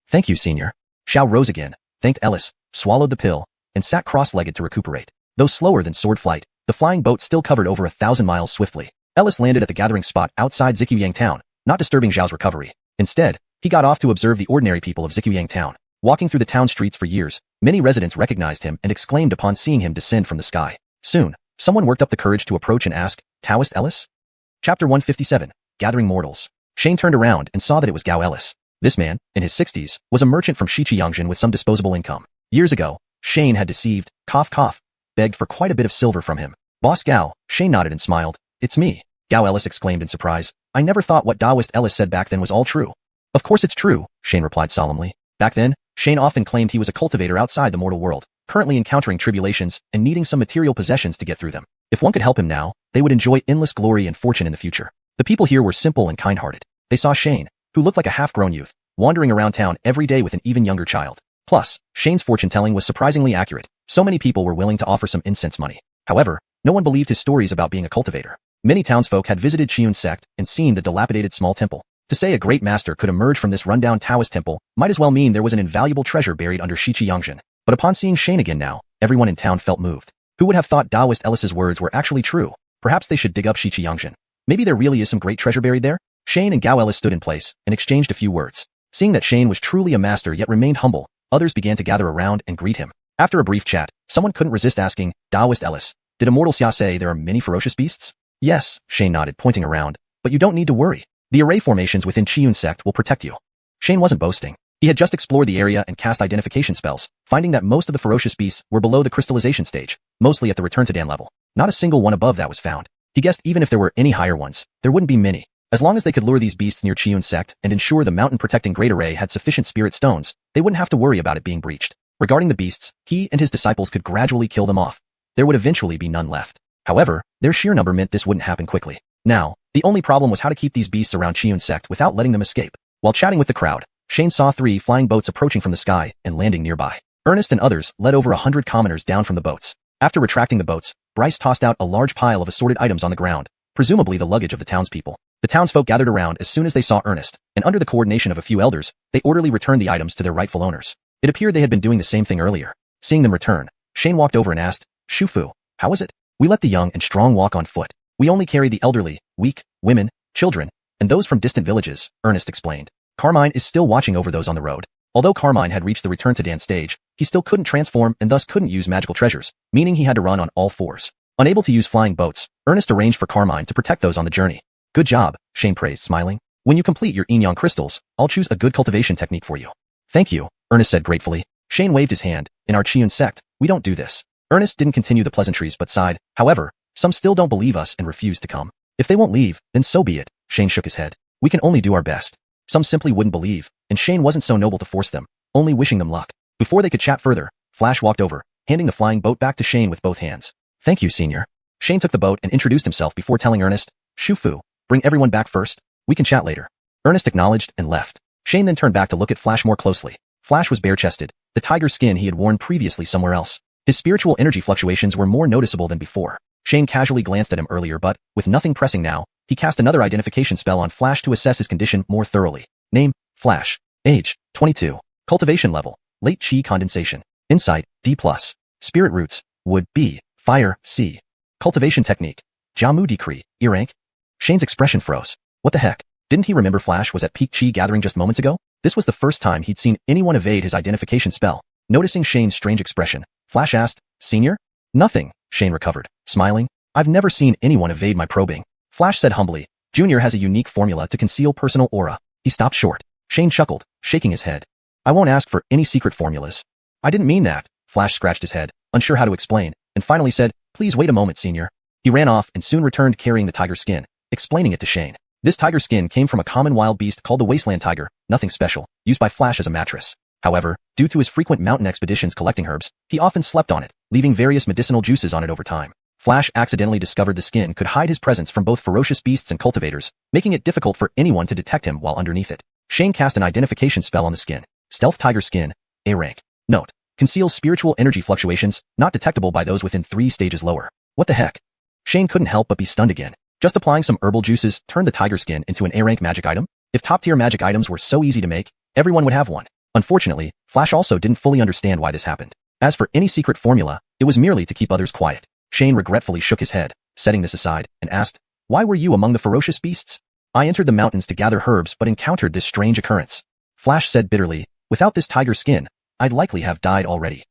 "Thank you, Senior." Xiao rose again, thanked Ellis, swallowed the pill, and sat cross-legged to recuperate. Though slower than sword flight, the flying boat still covered over 1,000 miles swiftly. Ellis landed at the gathering spot outside Xiuxian town, not disturbing Zhao's recovery. Instead, he got off to observe the ordinary people of Xiuxian town. Walking through the town streets for years, many residents recognized him and exclaimed upon seeing him descend from the sky. Soon, someone worked up the courage to approach and ask, "Taoist Ellis?" Chapter 157, Gathering Mortals. Shane turned around and saw that it was Gao Ellis. This man, in his 60s, was a merchant from Shichiyangshan with some disposable income. Years ago, Shane had deceived, begged for quite a bit of silver from him. "Boss Gao," Shane nodded and smiled. "It's me." Gao Ellis exclaimed in surprise. "I never thought what Taoist Ellis said back then was all true." "Of course it's true," Shane replied solemnly. Back then, Shane often claimed he was a cultivator outside the mortal world, currently encountering tribulations and needing some material possessions to get through them. If one could help him now, they would enjoy endless glory and fortune in the future. The people here were simple and kind-hearted. they saw Shane, who looked like a half-grown youth, wandering around town every day with an even younger child. Plus, Shane's fortune-telling was surprisingly accurate. So many people were willing to offer some incense money. However, no one believed his stories about being a cultivator. Many townsfolk had visited Xiuxian sect and seen the dilapidated small temple. To say a great master could emerge from this rundown Taoist temple might as well mean there was an invaluable treasure buried under xiuxian. But upon seeing Shane again now, everyone in town felt moved. Who would have thought Taoist Ellis's words were actually true? Perhaps they should dig up xiuxian. Maybe there really is some great treasure buried there? Shane and Gao Ellis stood in place and exchanged a few words. Seeing that Shane was truly a master yet remained humble, others began to gather around and greet him. After a brief chat, someone couldn't resist asking, Taoist Ellis, did Immortal Xia say there are many ferocious beasts? Yes, Shane nodded, pointing around, but you don't need to worry. The array formations within Xiuxian sect will protect you. Shane wasn't boasting. He had just explored the area and cast identification spells, finding that most of the ferocious beasts were below the crystallization stage, mostly at the Return to Dan level. Not a single one above that was found. He guessed even if there were any higher ones, there wouldn't be many. As long as they could lure these beasts near Xiuxian sect and ensure the mountain-protecting Great Array had sufficient spirit stones, they wouldn't have to worry about it being breached. Regarding the beasts, he and his disciples could gradually kill them off. There would eventually be none left. However, their sheer number meant this wouldn't happen quickly. Now, the only problem was how to keep these beasts around Xiuxian sect without letting them escape. While chatting with the crowd, Shane saw 3 flying boats approaching from the sky and landing nearby. Ernest and others led over 100 commoners down from the boats. After retracting the boats, Bryce tossed out a large pile of assorted items on the ground, presumably the luggage of the townspeople. The townsfolk gathered around as soon as they saw Ernest, and under the coordination of a few elders, they orderly returned the items to their rightful owners. It appeared they had been doing the same thing earlier. Seeing them return, Shane walked over and asked, Shufu, how is it? We let the young and strong walk on foot. We only carry the elderly, weak, women, children, and those from distant villages, Ernest explained. Carmine is still watching over those on the road. Although Carmine had reached the Return to Dan stage, he still couldn't transform and thus couldn't use magical treasures, meaning he had to run on all fours. Unable to use flying boats, Ernest arranged for Carmine to protect those on the journey. Good job, Shane praised, smiling. When you complete your yin-yang crystals, I'll choose a good cultivation technique for you. Thank you, Ernest said gratefully. Shane waved his hand. In our Xiuxian sect, we don't do this. Ernest didn't continue the pleasantries but sighed. However, some still don't believe us and refuse to come. If they won't leave, then so be it. Shane shook his head. We can only do our best. Some simply wouldn't believe, and Shane wasn't so noble to force them, only wishing them luck. Before they could chat further, Flash walked over, handing the flying boat back to Shane with both hands. Thank you, senior. Shane took the boat and introduced himself before telling Ernest, Shufu, bring everyone back first. We can chat later. Ernest acknowledged and left. Shane then turned back to look at Flash more closely. Flash was bare-chested, the tiger skin he had worn previously somewhere else. His spiritual energy fluctuations were more noticeable than before. Shane casually glanced at him earlier but, with nothing pressing now, he cast another identification spell on Flash to assess his condition more thoroughly. Name, Flash. Age, 22. Cultivation level, late chi condensation. Insight, D+. Spirit roots, wood, B. Fire, C. Cultivation technique, Jiamu Decree, E rank. Shane's expression froze. What the heck? Didn't he remember Flash was at peak chi gathering just moments ago? This was the first time he'd seen anyone evade his identification spell. Noticing Shane's strange expression, Flash asked, Senior? Nothing, Shane recovered, smiling. I've never seen anyone evade my probing. Flash said humbly, Junior has a unique formula to conceal personal aura. He stopped short. Shane chuckled, shaking his head. I won't ask for any secret formulas. I didn't mean that. Flash scratched his head, unsure how to explain, and finally said, Please wait a moment, Senior. He ran off and soon returned carrying the tiger skin, explaining it to Shane. This tiger skin came from a common wild beast called the wasteland tiger, nothing special, used by Flash as a mattress. However, due to his frequent mountain expeditions collecting herbs, he often slept on it, leaving various medicinal juices on it over time. Flash accidentally discovered the skin could hide his presence from both ferocious beasts and cultivators, making it difficult for anyone to detect him while underneath it. Shane cast an identification spell on the skin. Stealth tiger skin, A rank. Note, conceals spiritual energy fluctuations, not detectable by those within 3 stages lower. What the heck? Shane couldn't help but be stunned again. Just applying some herbal juices turned the tiger skin into an A-rank magic item? If top-tier magic items were so easy to make, everyone would have one. Unfortunately, Flash also didn't fully understand why this happened. As for any secret formula, it was merely to keep others quiet. Shane regretfully shook his head, setting this aside, and asked, Why were you among the ferocious beasts? I entered the mountains to gather herbs but encountered this strange occurrence. Flash said bitterly, Without this tiger skin, I'd likely have died already.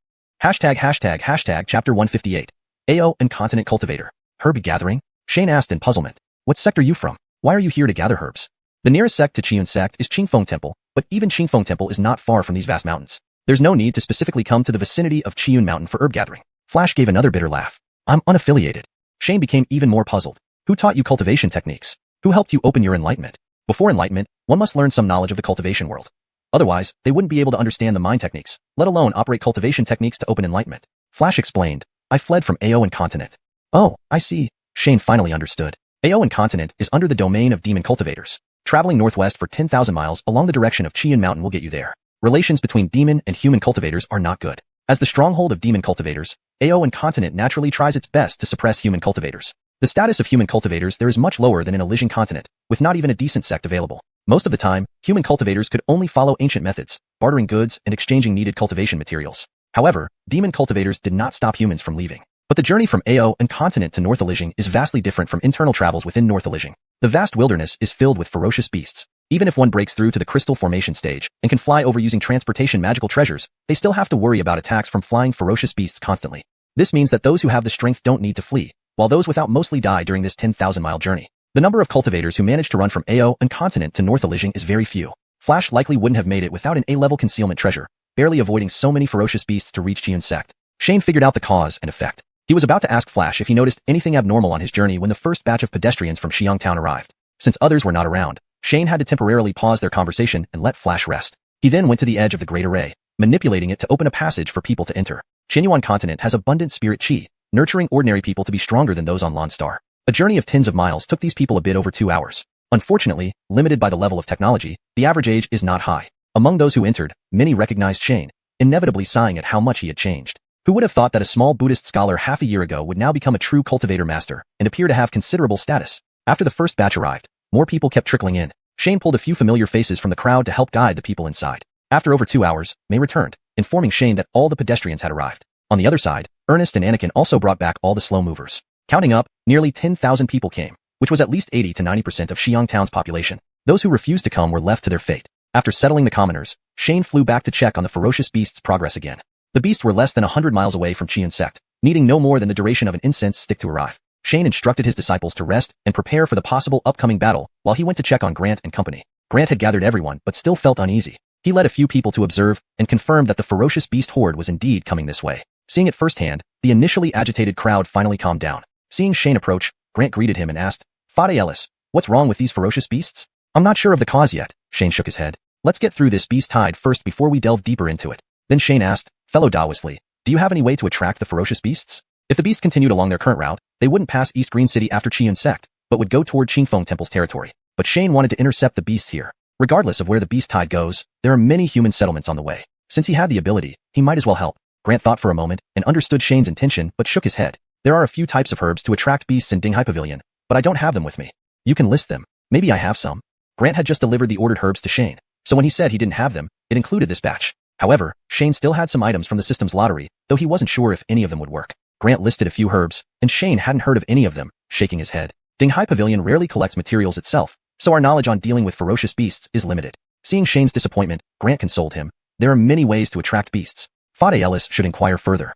Hashtag chapter 158. AO and continent cultivator. Herb gathering? Shane asked in puzzlement. What sect are you from? Why are you here to gather herbs? The nearest sect to Xiuxian sect is Qingfeng Temple, but even Qingfeng Temple is not far from these vast mountains. There's no need to specifically come to the vicinity of Qiuxian Mountain for herb gathering. Flash gave another bitter laugh. I'm unaffiliated. Shane became even more puzzled. Who taught you cultivation techniques? Who helped you open your enlightenment? Before enlightenment, one must learn some knowledge of the cultivation world. Otherwise, they wouldn't be able to understand the mind techniques, let alone operate cultivation techniques to open enlightenment. Flash explained, I fled from AO and continent. Oh, I see. Shane finally understood. AO and continent is under the domain of demon cultivators. Traveling northwest for 10,000 miles along the direction of Xiuxian Mountain will get you there. Relations between demon and human cultivators are not good. As the stronghold of demon cultivators, Aeon continent naturally tries its best to suppress human cultivators. The status of human cultivators there is much lower than in Elysian continent, with not even a decent sect available. Most of the time, human cultivators could only follow ancient methods, bartering goods and exchanging needed cultivation materials. However, demon cultivators did not stop humans from leaving. But the journey from Aeon continent to North Elysian is vastly different from internal travels within North Elysian. The vast wilderness is filled with ferocious beasts. Even if one breaks through to the crystal formation stage and can fly over using transportation magical treasures, they still have to worry about attacks from flying ferocious beasts constantly. This means that those who have the strength don't need to flee, while those without mostly die during this 10,000-mile journey. The number of cultivators who manage to run from Aeon continent to North Elysian is very few. Flash likely wouldn't have made it without an A-level concealment treasure, barely avoiding so many ferocious beasts to reach Xiuxian sect. Shane figured out the cause and effect. He was about to ask Flash if he noticed anything abnormal on his journey when the first batch of pedestrians from Xiang Town arrived. Since others were not around, Shane had to temporarily pause their conversation and let Flash rest. He then went to the edge of the Great Array, manipulating it to open a passage for people to enter. Xuanhuan continent has abundant spirit chi, nurturing ordinary people to be stronger than those on Lon Star. A journey of tens of miles took these people a bit over 2 hours. Unfortunately, limited by the level of technology, the average age is not high. Among those who entered, many recognized Shane, inevitably sighing at how much he had changed. Who would have thought that a small Buddhist scholar half a year ago would now become a true cultivator master and appear to have considerable status? After the first batch arrived, more people kept trickling in. Shane pulled a few familiar faces from the crowd to help guide the people inside. After over 2 hours, May returned, informing Shane that all the pedestrians had arrived. On the other side, Ernest and Anakin also brought back all the slow movers. Counting up, nearly 10,000 people came, which was at least 80 to 90% of Xiang Town's population. Those who refused to come were left to their fate. After settling the commoners, Shane flew back to check on the ferocious beasts' progress again. The beasts were less than 100 miles away from Xiuxian sect, needing no more than the duration of an incense stick to arrive. Shane instructed his disciples to rest and prepare for the possible upcoming battle while he went to check on Grant and company. Grant had gathered everyone but still felt uneasy. He led a few people to observe and confirmed that the ferocious beast horde was indeed coming this way. Seeing it firsthand, the initially agitated crowd finally calmed down. Seeing Shane approach, Grant greeted him and asked, "Fade Ellis, what's wrong with these ferocious beasts?" "I'm not sure of the cause yet," Shane shook his head. "Let's get through this beast tide first before we delve deeper into it." Then Shane asked, "Fellow Daoistly, do you have any way to attract the ferocious beasts?" If the beasts continued along their current route, they wouldn't pass East Green City after Xiuxian sect, but would go toward Qingfeng Temple's territory. But Shane wanted to intercept the beasts here. Regardless of where the beast tide goes, there are many human settlements on the way. Since he had the ability, he might as well help. Grant thought for a moment and understood Shane's intention but shook his head. "There are a few types of herbs to attract beasts in Dinghai Pavilion, but I don't have them with me. You can list them. Maybe I have some." Grant had just delivered the ordered herbs to Shane, so when he said he didn't have them, it included this batch. However, Shane still had some items from the system's lottery, though he wasn't sure if any of them would work. Grant listed a few herbs, and Shane hadn't heard of any of them, shaking his head. Dinghai Pavilion rarely collects materials itself, so our knowledge on dealing with ferocious beasts is limited. Seeing Shane's disappointment, Grant consoled him. There are many ways to attract beasts. Fade Ellis should inquire further.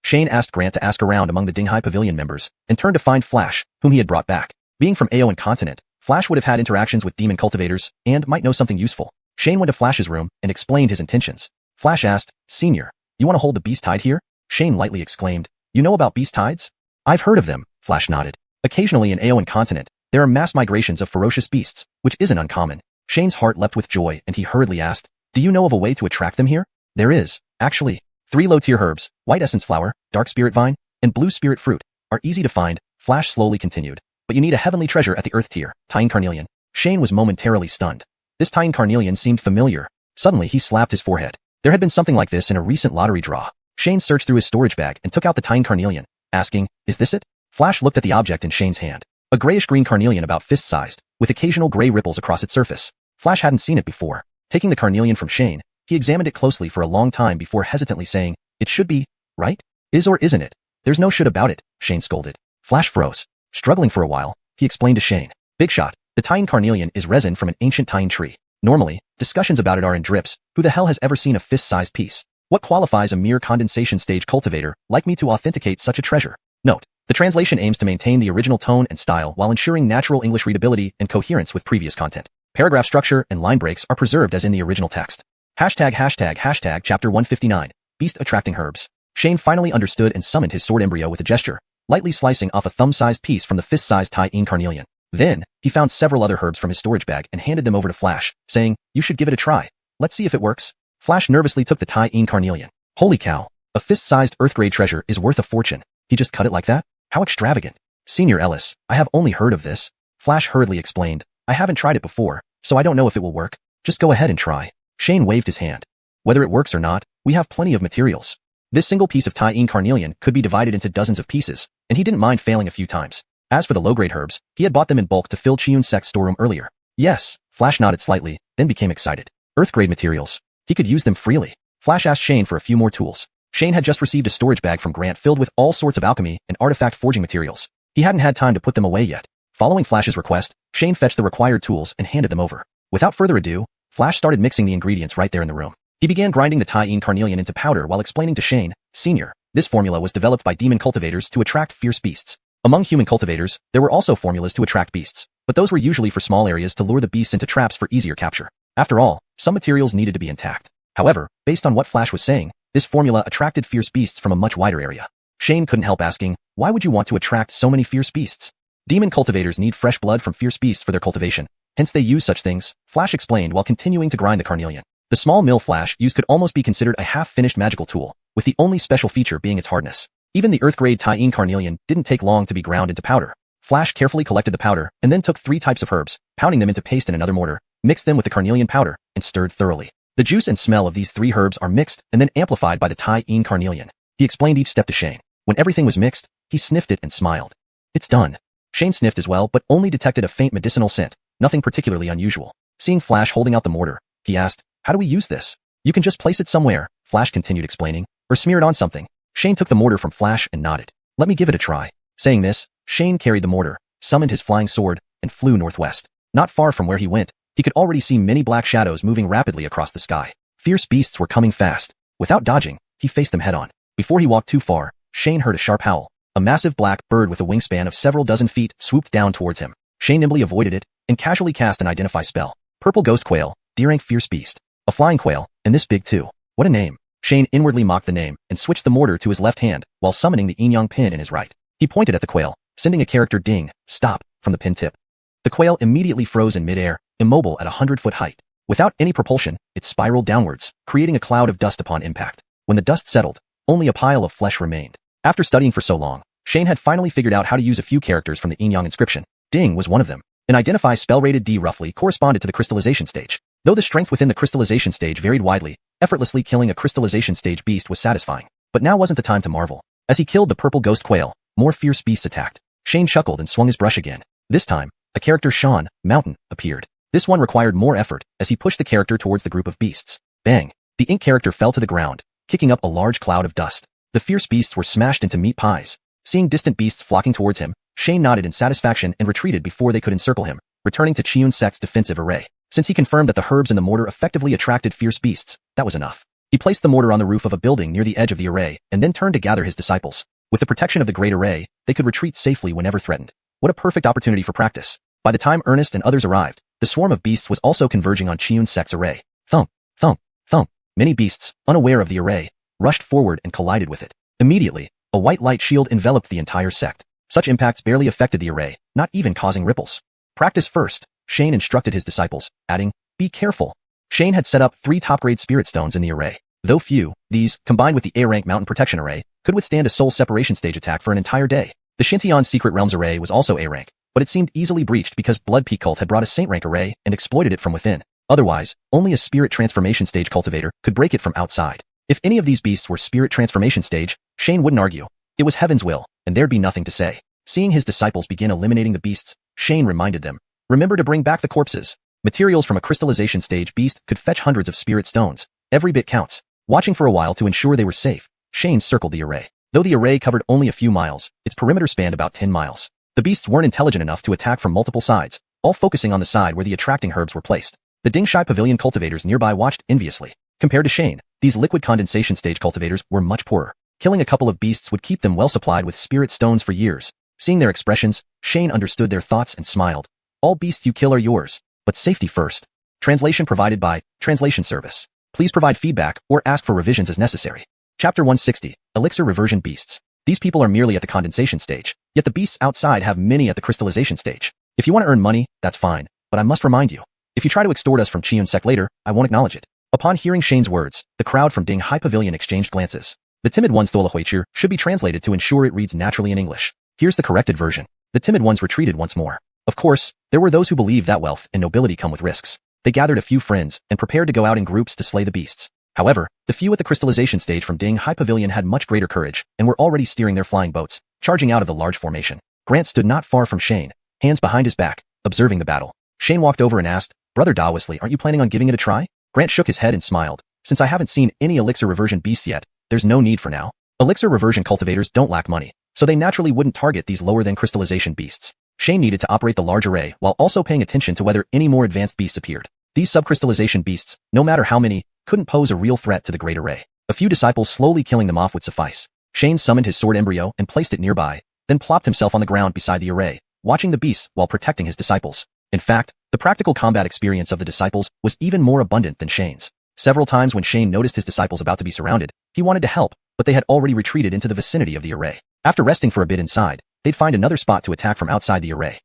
Shane asked Grant to ask around among the Dinghai Pavilion members, and turned to find Flash, whom he had brought back. Being from Aeon continent, Flash would have had interactions with demon cultivators, and might know something useful. Shane went to Flash's room, and explained his intentions. Flash asked, "Senior, you want to hold the beast tide here?" Shane lightly exclaimed, "You know about beast tides?" "I've heard of them," Flash nodded. "Occasionally in Aeon continent, there are mass migrations of ferocious beasts, which isn't uncommon." Shane's heart leapt with joy, and he hurriedly asked, "Do you know of a way to attract them here?" "There is, actually. 3 low-tier herbs, white essence flower, dark spirit vine, and blue spirit fruit, are easy to find," Flash slowly continued. "But you need a heavenly treasure at the earth tier, Tying Carnelian." Shane was momentarily stunned. This Tying Carnelian seemed familiar. Suddenly he slapped his forehead. There had been something like this in a recent lottery draw. Shane searched through his storage bag and took out the Tying Carnelian, asking, "Is this it?" Flash looked at the object in Shane's hand. A grayish-green carnelian about fist-sized, with occasional gray ripples across its surface. Flash hadn't seen it before. Taking the carnelian from Shane, he examined it closely for a long time before hesitantly saying, "It should be, right? Is or isn't it?" "There's no should about it," Shane scolded. Flash froze. Struggling for a while, he explained to Shane, "Big shot, the Tying Carnelian is resin from an ancient Tying tree. Normally, discussions about it are in drips. Who the hell has ever seen a fist-sized piece? What qualifies a mere condensation stage cultivator like me to authenticate such a treasure?" Note: the translation aims to maintain the original tone and style while ensuring natural English readability and coherence with previous content. Paragraph structure and line breaks are preserved as in the original text. ####Chapter 159. Beast Attracting Herbs. Shane finally understood and summoned his sword embryo with a gesture, lightly slicing off a thumb-sized piece from the fist-sized Tying Carnelian. Then, he found several other herbs from his storage bag and handed them over to Flash, saying, "You should give it a try. Let's see if it works." Flash nervously took the Tying Carnelian. Holy cow, a fist-sized earth-grade treasure is worth a fortune. He just cut it like that? How extravagant. "Senior Ellis, I have only heard of this." Flash hurriedly explained, "I haven't tried it before, so I don't know if it will work. Just go ahead and try. Shane waved his hand. Whether it works or not, we have plenty of materials. This single piece of Tyene carnelian could be divided into dozens of pieces, and he didn't mind failing a few times. As for the low-grade herbs, he had bought them in bulk to fill Xiuxian's storeroom earlier. Yes, Flash nodded slightly, then became excited. Earth-grade materials. He could use them freely. Flash asked Shane for a few more tools. Shane had just received a storage bag from Grant filled with all sorts of alchemy and artifact forging materials. He hadn't had time to put them away yet. Following Flash's request, Shane fetched the required tools and handed them over. Without further ado, Flash started mixing the ingredients right there in the room. He began grinding the Tyene carnelian into powder while explaining to Shane, Sr., this formula was developed by demon cultivators to attract fierce beasts. Among human cultivators, there were also formulas to attract beasts, but those were usually for small areas to lure the beasts into traps for easier capture. After all, some materials needed to be intact. However, based on what Flash was saying, this formula attracted fierce beasts from a much wider area. Shane couldn't help asking, why would you want to attract so many fierce beasts? Demon cultivators need fresh blood from fierce beasts for their cultivation. Hence they use such things, Flash explained while continuing to grind the carnelian. The small mill Flash used could almost be considered a half-finished magical tool, with the only special feature being its hardness. Even the earth-grade Tyene carnelian didn't take long to be ground into powder. Flash carefully collected the powder and then took 3 types of herbs, pounding them into paste in another mortar, mixed them with the carnelian powder, and stirred thoroughly. The juice and smell of these 3 herbs are mixed and then amplified by the Tyene carnelian. He explained each step to Shane. When everything was mixed, he sniffed it and smiled. It's done. Shane sniffed as well but only detected a faint medicinal scent, nothing particularly unusual. Seeing Flash holding out the mortar, he asked, how do we use this? You can just place it somewhere, Flash continued explaining, or smear it on something. Shane took the mortar from Flash and nodded. Let me give it a try. Saying this, Shane carried the mortar, summoned his flying sword, and flew northwest. Not far from where he went, he could already see many black shadows moving rapidly across the sky. Fierce beasts were coming fast. Without dodging, he faced them head-on. Before he walked too far, Shane heard a sharp howl. A massive black bird with a wingspan of several dozen feet swooped down towards him. Shane nimbly avoided it and casually cast an identify spell. Purple ghost quail, D-rank fierce beast. A flying quail, and this big too. What a name. Shane inwardly mocked the name and switched the mortar to his left hand while summoning the yin-yang pin in his right. He pointed at the quail, sending a character ding, stop, from the pin tip. The quail immediately froze in midair, immobile at 100-foot height. Without any propulsion, it spiraled downwards, creating a cloud of dust upon impact. When the dust settled, only a pile of flesh remained. After studying for so long, Shane had finally figured out how to use a few characters from the yin-yang inscription. Ding was one of them. An identify spell rated D roughly corresponded to the crystallization stage. Though the strength within the crystallization stage varied widely, effortlessly killing a crystallization stage beast was satisfying. But now wasn't the time to marvel. As he killed the purple ghost quail, more fierce beasts attacked. Shane chuckled and swung his brush again. This time, a character Xuan, Mountain, appeared. This one required more effort as he pushed the character towards the group of beasts. Bang! The ink character fell to the ground, kicking up a large cloud of dust. The fierce beasts were smashed into meat pies. Seeing distant beasts flocking towards him, Shane nodded in satisfaction and retreated before they could encircle him, returning to Xiuxian's defensive array. Since he confirmed that the herbs in the mortar effectively attracted fierce beasts, that was enough. He placed the mortar on the roof of a building near the edge of the array and then turned to gather his disciples. With the protection of the great array, they could retreat safely whenever threatened. What a perfect opportunity for practice. By the time Ernest and others arrived, the swarm of beasts was also converging on Xiuxian's array. Thump, thump, thump. Many beasts, unaware of the array, rushed forward and collided with it. Immediately, a white light shield enveloped the entire sect. Such impacts barely affected the array, not even causing ripples. Practice first, Shane instructed his disciples, adding, be careful. Shane had set up 3 top-grade spirit stones in the array. Though few, these, combined with the A-rank mountain protection array, could withstand a soul separation stage attack for an entire day. The Xintian Secret Realms array was also A-rank, but it seemed easily breached because Blood Peak Cult had brought a Saint rank array and exploited it from within. Otherwise, only a spirit transformation stage cultivator could break it from outside. If any of these beasts were spirit transformation stage, Shane wouldn't argue. It was heaven's will, and there'd be nothing to say. Seeing his disciples begin eliminating the beasts, Shane reminded them, remember to bring back the corpses. Materials from a crystallization stage beast could fetch hundreds of spirit stones. Every bit counts. Watching for a while to ensure they were safe, Shane circled the array. Though the array covered only a few miles, its perimeter spanned about 10 miles. The beasts weren't intelligent enough to attack from multiple sides, all focusing on the side where the attracting herbs were placed. The Dingshai Pavilion cultivators nearby watched enviously. Compared to Shane, these liquid condensation stage cultivators were much poorer. Killing a couple of beasts would keep them well supplied with spirit stones for years. Seeing their expressions, Shane understood their thoughts and smiled. All beasts you kill are yours, but safety first. Translation provided by Translation Service. Please provide feedback or ask for revisions as necessary. Chapter 160, Elixir Reversion Beasts. These people are merely at the condensation stage, yet the beasts outside have many at the crystallization stage. If you want to earn money, that's fine, but I must remind you. If you try to extort us from Xiuxian Sect later, I won't acknowledge it. Upon hearing Shane's words, the crowd from Ding Hai Pavilion exchanged glances. The timid one's Tholahuichir should be translated to ensure it reads naturally in English. Here's the corrected version. The timid ones retreated once more. Of course, There were those who believed that wealth and nobility come with risks. They gathered a few friends and prepared to go out in groups to slay the beasts. However, the few at the crystallization stage from Ding Hai Pavilion had much greater courage and were already steering their flying boats, charging out of the large formation. Grant stood not far from Shane, hands behind his back, observing the battle. Shane walked over and asked, "Brother Da Wesley, aren't you planning on giving it a try?" Grant shook his head and smiled. "Since I haven't seen any elixir reversion beasts yet, there's no need for now. Elixir reversion cultivators don't lack money, so they naturally wouldn't target these lower than crystallization beasts." Shane needed to operate the large array while also paying attention to whether any more advanced beasts appeared. These subcrystallization beasts, no matter how many, couldn't pose a real threat to the great array. A few disciples slowly killing them off would suffice. Shane summoned his sword embryo and placed it nearby, then plopped himself on the ground beside the array, watching the beasts while protecting his disciples. In fact, the practical combat experience of the disciples was even more abundant than Shane's. Several times when Shane noticed his disciples about to be surrounded, he wanted to help, but they had already retreated into the vicinity of the array. After resting for a bit inside, they'd find another spot to attack from outside the array.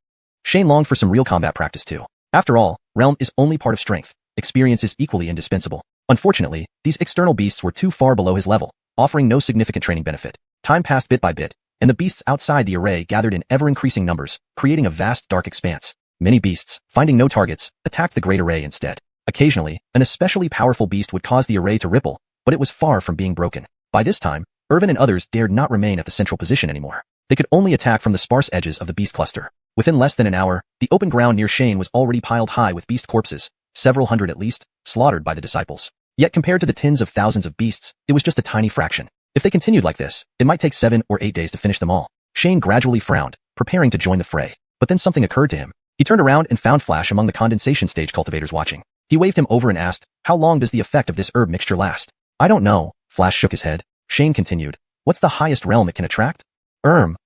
Shane longed for some real combat practice too. After all, realm is only part of strength. Experience is equally indispensable. Unfortunately, these external beasts were too far below his level, offering no significant training benefit. Time passed bit by bit, and the beasts outside the array gathered in ever-increasing numbers, creating a vast dark expanse. Many beasts, finding no targets, attacked the great array instead. Occasionally, an especially powerful beast would cause the array to ripple, but it was far from being broken. By this time, Irvin and others dared not remain at the central position anymore. They could only attack from the sparse edges of the beast cluster. Within less than an hour, the open ground near Shane was already piled high with beast corpses, several hundred at least, slaughtered by the disciples. Yet compared to the tens of thousands of beasts, it was just a tiny fraction. If they continued like this, it might take 7 or 8 days to finish them all. Shane gradually frowned, preparing to join the fray. But then something occurred to him. He turned around and found Flash among the condensation stage cultivators watching. He waved him over and asked, "How long does the effect of this herb mixture last?" "I don't know." Flash shook his head. Shane continued, "What's the highest realm it can attract?"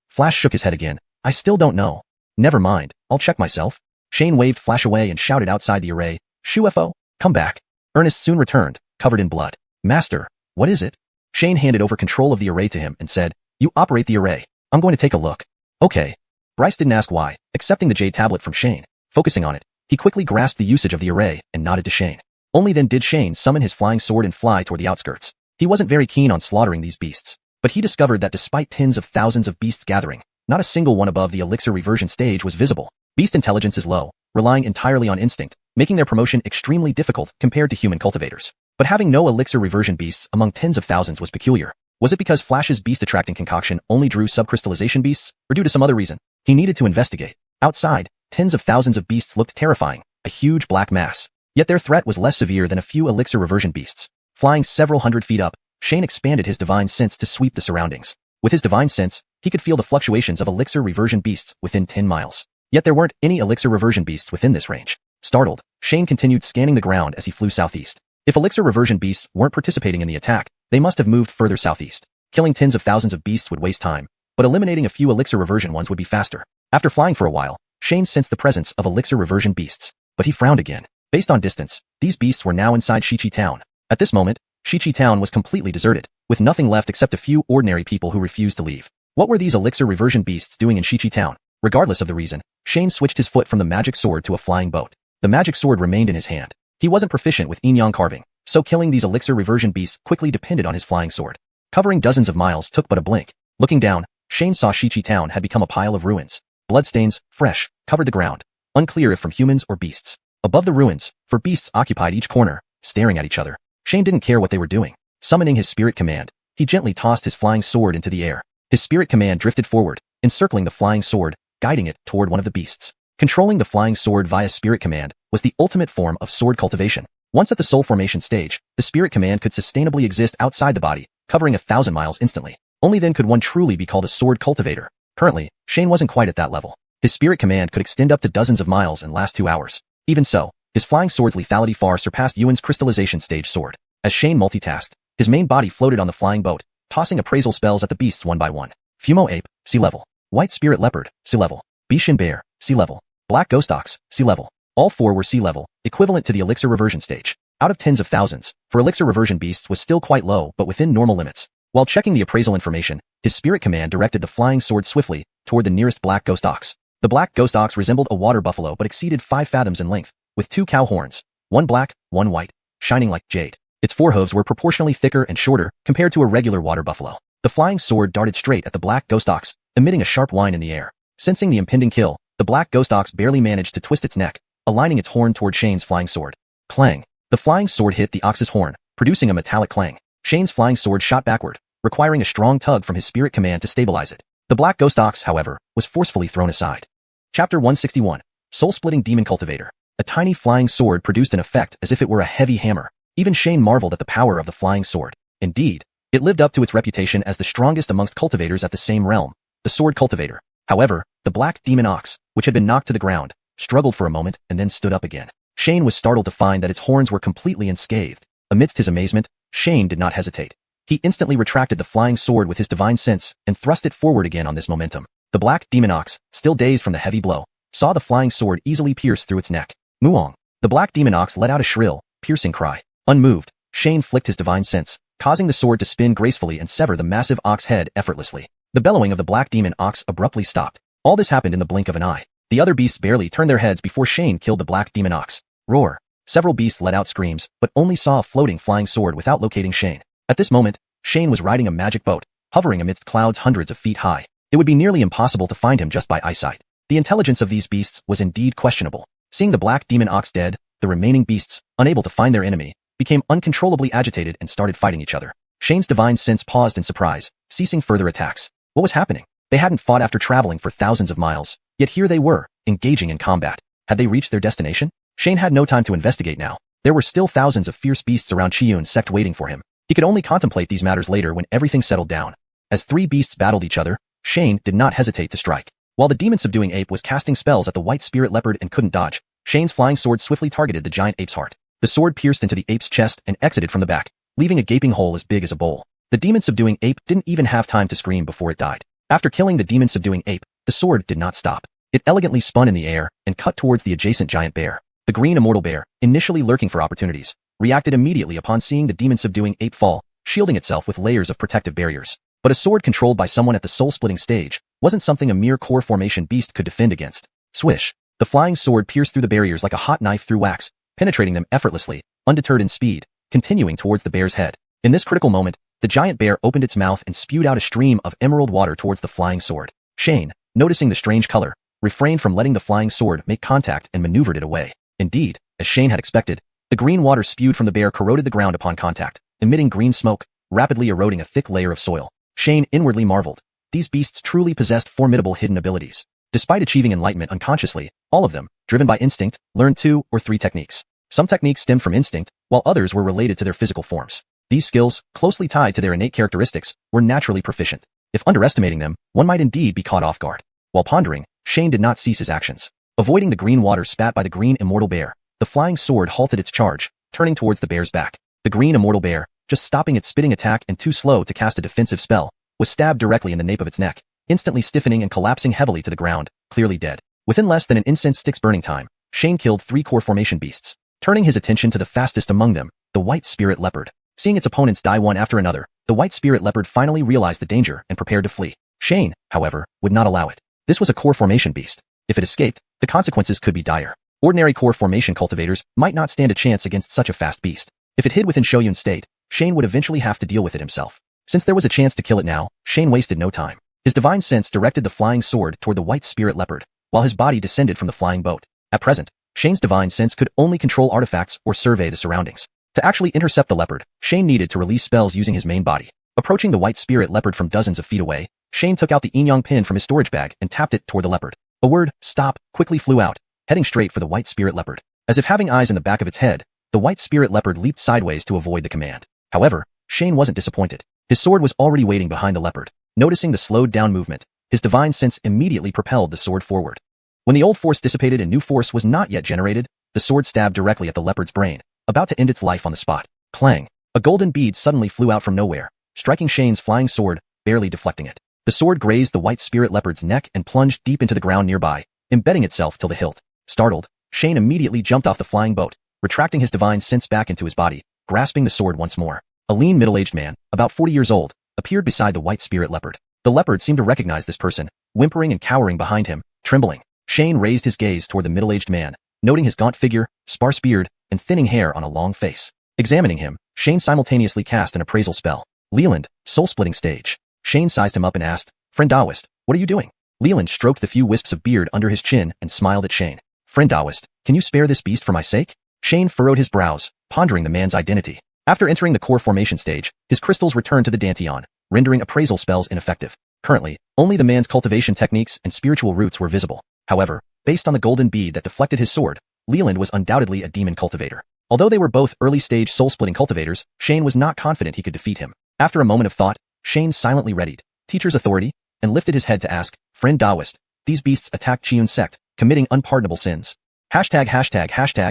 Flash shook his head again. "I still don't know." "Never mind, I'll check myself." Shane waved Flash away and shouted outside the array, "Shuefo, come back." Ernest soon returned, covered in blood. "Master, what is it?" Shane handed over control of the array to him and said, "You operate the array. I'm going to take a look." "Okay." Bryce didn't ask why, accepting the jade tablet from Shane. Focusing on it, he quickly grasped the usage of the array and nodded to Shane. Only then did Shane summon his flying sword and fly toward the outskirts. He wasn't very keen on slaughtering these beasts, but he discovered that despite tens of thousands of beasts gathering, not a single one above the elixir reversion stage was visible. Beast intelligence is low, relying entirely on instinct, making their promotion extremely difficult compared to human cultivators. But having no elixir reversion beasts among tens of thousands was peculiar. Was it because Flash's beast-attracting concoction only drew subcrystallization beasts, or due to some other reason? He needed to investigate. Outside, tens of thousands of beasts looked terrifying, a huge black mass. Yet their threat was less severe than a few elixir reversion beasts. Flying several hundred feet up, Shane expanded his divine sense to sweep the surroundings. With his divine sense, he could feel the fluctuations of elixir reversion beasts within 10 miles. Yet there weren't any elixir reversion beasts within this range. Startled, Shane continued scanning the ground as he flew southeast. If elixir reversion beasts weren't participating in the attack, they must have moved further southeast. Killing tens of thousands of beasts would waste time, but eliminating a few elixir reversion ones would be faster. After flying for a while, Shane sensed the presence of elixir reversion beasts, but he frowned again. Based on distance, these beasts were now inside Shichi Town. At this moment, Shichi Town was completely deserted, with nothing left except a few ordinary people who refused to leave. What were these elixir reversion beasts doing in Shichi Town? Regardless of the reason, Shane switched his foot from the magic sword to a flying boat. The magic sword remained in his hand. He wasn't proficient with yin-yang carving, so killing these elixir reversion beasts quickly depended on his flying sword. Covering dozens of miles took but a blink. Looking down, Shane saw Shichi Town had become a pile of ruins. Bloodstains, fresh, covered the ground, unclear if from humans or beasts. Above the ruins, four beasts occupied each corner, staring at each other. Shane didn't care what they were doing. Summoning his spirit command, he gently tossed his flying sword into the air. His spirit command drifted forward, encircling the flying sword, guiding it toward one of the beasts. Controlling the flying sword via spirit command was the ultimate form of sword cultivation. Once at the soul formation stage, the spirit command could sustainably exist outside the body, covering 1,000 miles instantly. Only then could one truly be called a sword cultivator. Currently, Shane wasn't quite at that level. His spirit command could extend up to dozens of miles and last 2 hours. Even so, his flying sword's lethality far surpassed Yuan's crystallization stage sword. As Shane multitasked, his main body floated on the flying boat, tossing appraisal spells at the beasts one by one. Fumo ape, sea level. White spirit leopard, sea level. Bishan bear, sea level. Black ghost ox, sea level. All four were sea level, equivalent to the elixir reversion stage. Out of tens of thousands, for elixir reversion beasts was still quite low but within normal limits. While checking the appraisal information, his spirit command directed the flying sword swiftly toward the nearest black ghost ox. The black ghost ox resembled a water buffalo but exceeded 5 fathoms in length, with 2 cow horns, one black, one white, shining like jade. Its forehooves were proportionally thicker and shorter compared to a regular water buffalo. The flying sword darted straight at the black ghost ox, emitting a sharp whine in the air. Sensing the impending kill, The black ghost ox barely managed to twist its neck, aligning its horn toward Shane's flying sword. Clang. The flying sword hit the ox's horn, producing a metallic clang. Shane's flying sword shot backward, requiring a strong tug from his spirit command to stabilize it. The black ghost ox, however, was forcefully thrown aside. Chapter 161. Soul-splitting demon cultivator. A tiny flying sword produced an effect as if it were a heavy hammer. Even Shane marveled at the power of the flying sword. Indeed, it lived up to its reputation as the strongest amongst cultivators at the same realm, the sword cultivator. However, the black demon ox, which had been knocked to the ground, struggled for a moment and then stood up again. Shane was startled to find that its horns were completely unscathed. Amidst his amazement, Shane did not hesitate. He instantly retracted the flying sword with his divine sense and thrust it forward again on this momentum. The black demon ox, still dazed from the heavy blow, saw the flying sword easily pierce through its neck. Muong. The black demon ox let out a shrill, piercing cry. Unmoved, Shane flicked his divine sense, causing the sword to spin gracefully and sever the massive ox head effortlessly. The bellowing of the black demon ox abruptly stopped. All this happened in the blink of an eye. The other beasts barely turned their heads before Shane killed the black demon ox. Roar. Several beasts let out screams, but only saw a floating flying sword without locating Shane. At this moment, Shane was riding a magic boat, hovering amidst clouds hundreds of feet high. It would be nearly impossible to find him just by eyesight. The intelligence of these beasts was indeed questionable. Seeing the black demon ox dead, the remaining beasts, unable to find their enemy, became uncontrollably agitated and started fighting each other. Shane's divine sense paused in surprise, ceasing further attacks. What was happening? They hadn't fought after traveling for thousands of miles, yet here they were, engaging in combat. Had they reached their destination? Shane had no time to investigate now. There were still thousands of fierce beasts around Xiuxian sect waiting for him. He could only contemplate these matters later when everything settled down. As three beasts battled each other, Shane did not hesitate to strike. While the demon-subduing ape was casting spells at the white spirit leopard and couldn't dodge, Shane's flying sword swiftly targeted the giant ape's heart. The sword pierced into the ape's chest and exited from the back, leaving a gaping hole as big as a bowl. The demon-subduing ape didn't even have time to scream before it died. After killing the demon-subduing ape, the sword did not stop. It elegantly spun in the air and cut towards the adjacent giant bear. The green immortal bear, initially lurking for opportunities, reacted immediately upon seeing the demon-subduing ape fall, shielding itself with layers of protective barriers. But a sword controlled by someone at the soul-splitting stage wasn't something a mere core formation beast could defend against. Swish! The flying sword pierced through the barriers like a hot knife through wax, penetrating them effortlessly, undeterred in speed, continuing towards the bear's head. In this critical moment, the giant bear opened its mouth and spewed out a stream of emerald water towards the flying sword. Shane, noticing the strange color, refrained from letting the flying sword make contact and maneuvered it away. Indeed, as Shane had expected, the green water spewed from the bear corroded the ground upon contact, emitting green smoke, rapidly eroding a thick layer of soil. Shane inwardly marveled. These beasts truly possessed formidable hidden abilities. Despite achieving enlightenment unconsciously, all of them, driven by instinct, learned 2 or 3 techniques. Some techniques stemmed from instinct, while others were related to their physical forms. These skills, closely tied to their innate characteristics, were naturally proficient. If underestimating them, one might indeed be caught off guard. While pondering, Shane did not cease his actions. Avoiding the green water spat by the green immortal bear, the flying sword halted its charge, turning towards the bear's back. The green immortal bear, just stopping its spitting attack and too slow to cast a defensive spell, was stabbed directly in the nape of its neck, instantly stiffening and collapsing heavily to the ground, clearly dead. Within less than an incense stick's burning time, Shane killed 3 core formation beasts, turning his attention to the fastest among them, the white spirit leopard. Seeing its opponents die one after another, the white spirit leopard finally realized the danger and prepared to flee. Shane, however, would not allow it. This was a core formation beast. If it escaped, the consequences could be dire. Ordinary core formation cultivators might not stand a chance against such a fast beast. If it hid within Xiuxian's state, Shane would eventually have to deal with it himself. Since there was a chance to kill it now, Shane wasted no time. His divine sense directed the flying sword toward the white spirit leopard, while his body descended from the flying boat. At present, Shane's divine sense could only control artifacts or survey the surroundings. To actually intercept the leopard, Shane needed to release spells using his main body. Approaching the white spirit leopard from dozens of feet away, Shane took out the yin-yang pin from his storage bag and tapped it toward the leopard. A word, stop, quickly flew out, heading straight for the white spirit leopard. As if having eyes in the back of its head, the white spirit leopard leaped sideways to avoid the command. However, Shane wasn't disappointed. His sword was already waiting behind the leopard. Noticing the slowed down movement, his divine sense immediately propelled the sword forward. When the old force dissipated and new force was not yet generated, the sword stabbed directly at the leopard's brain, about to end its life on the spot. Clang! A golden bead suddenly flew out from nowhere, striking Shane's flying sword, barely deflecting it. The sword grazed the white spirit leopard's neck and plunged deep into the ground nearby, embedding itself till the hilt. Startled, Shane immediately jumped off the flying boat, retracting his divine sense back into his body, grasping the sword once more. A lean middle-aged man, about 40 years old, appeared beside the white spirit leopard. The leopard seemed to recognize this person, whimpering and cowering behind him, trembling. Shane raised his gaze toward the middle-aged man, noting his gaunt figure, sparse beard, and thinning hair on a long face. Examining him, Shane simultaneously cast an appraisal spell. Leland, soul-splitting stage. Shane sized him up and asked, "Friend Taoist, what are you doing?" Leland stroked the few wisps of beard under his chin and smiled at Shane. Friend Taoist, can you spare this beast for my sake? Shane furrowed his brows, pondering the man's identity. After entering the core formation stage, his crystals returned to the Dantian, rendering appraisal spells ineffective. Currently, only the man's cultivation techniques and spiritual roots were visible. However, based on the golden bead that deflected his sword, Leland was undoubtedly a demon cultivator. Although they were both early-stage soul-splitting cultivators, Shane was not confident he could defeat him. After a moment of thought, Shane silently readied Teacher's authority and lifted his head to ask, Friend Taoist, these beasts attacked Xiuxian sect, committing unpardonable sins. Hashtag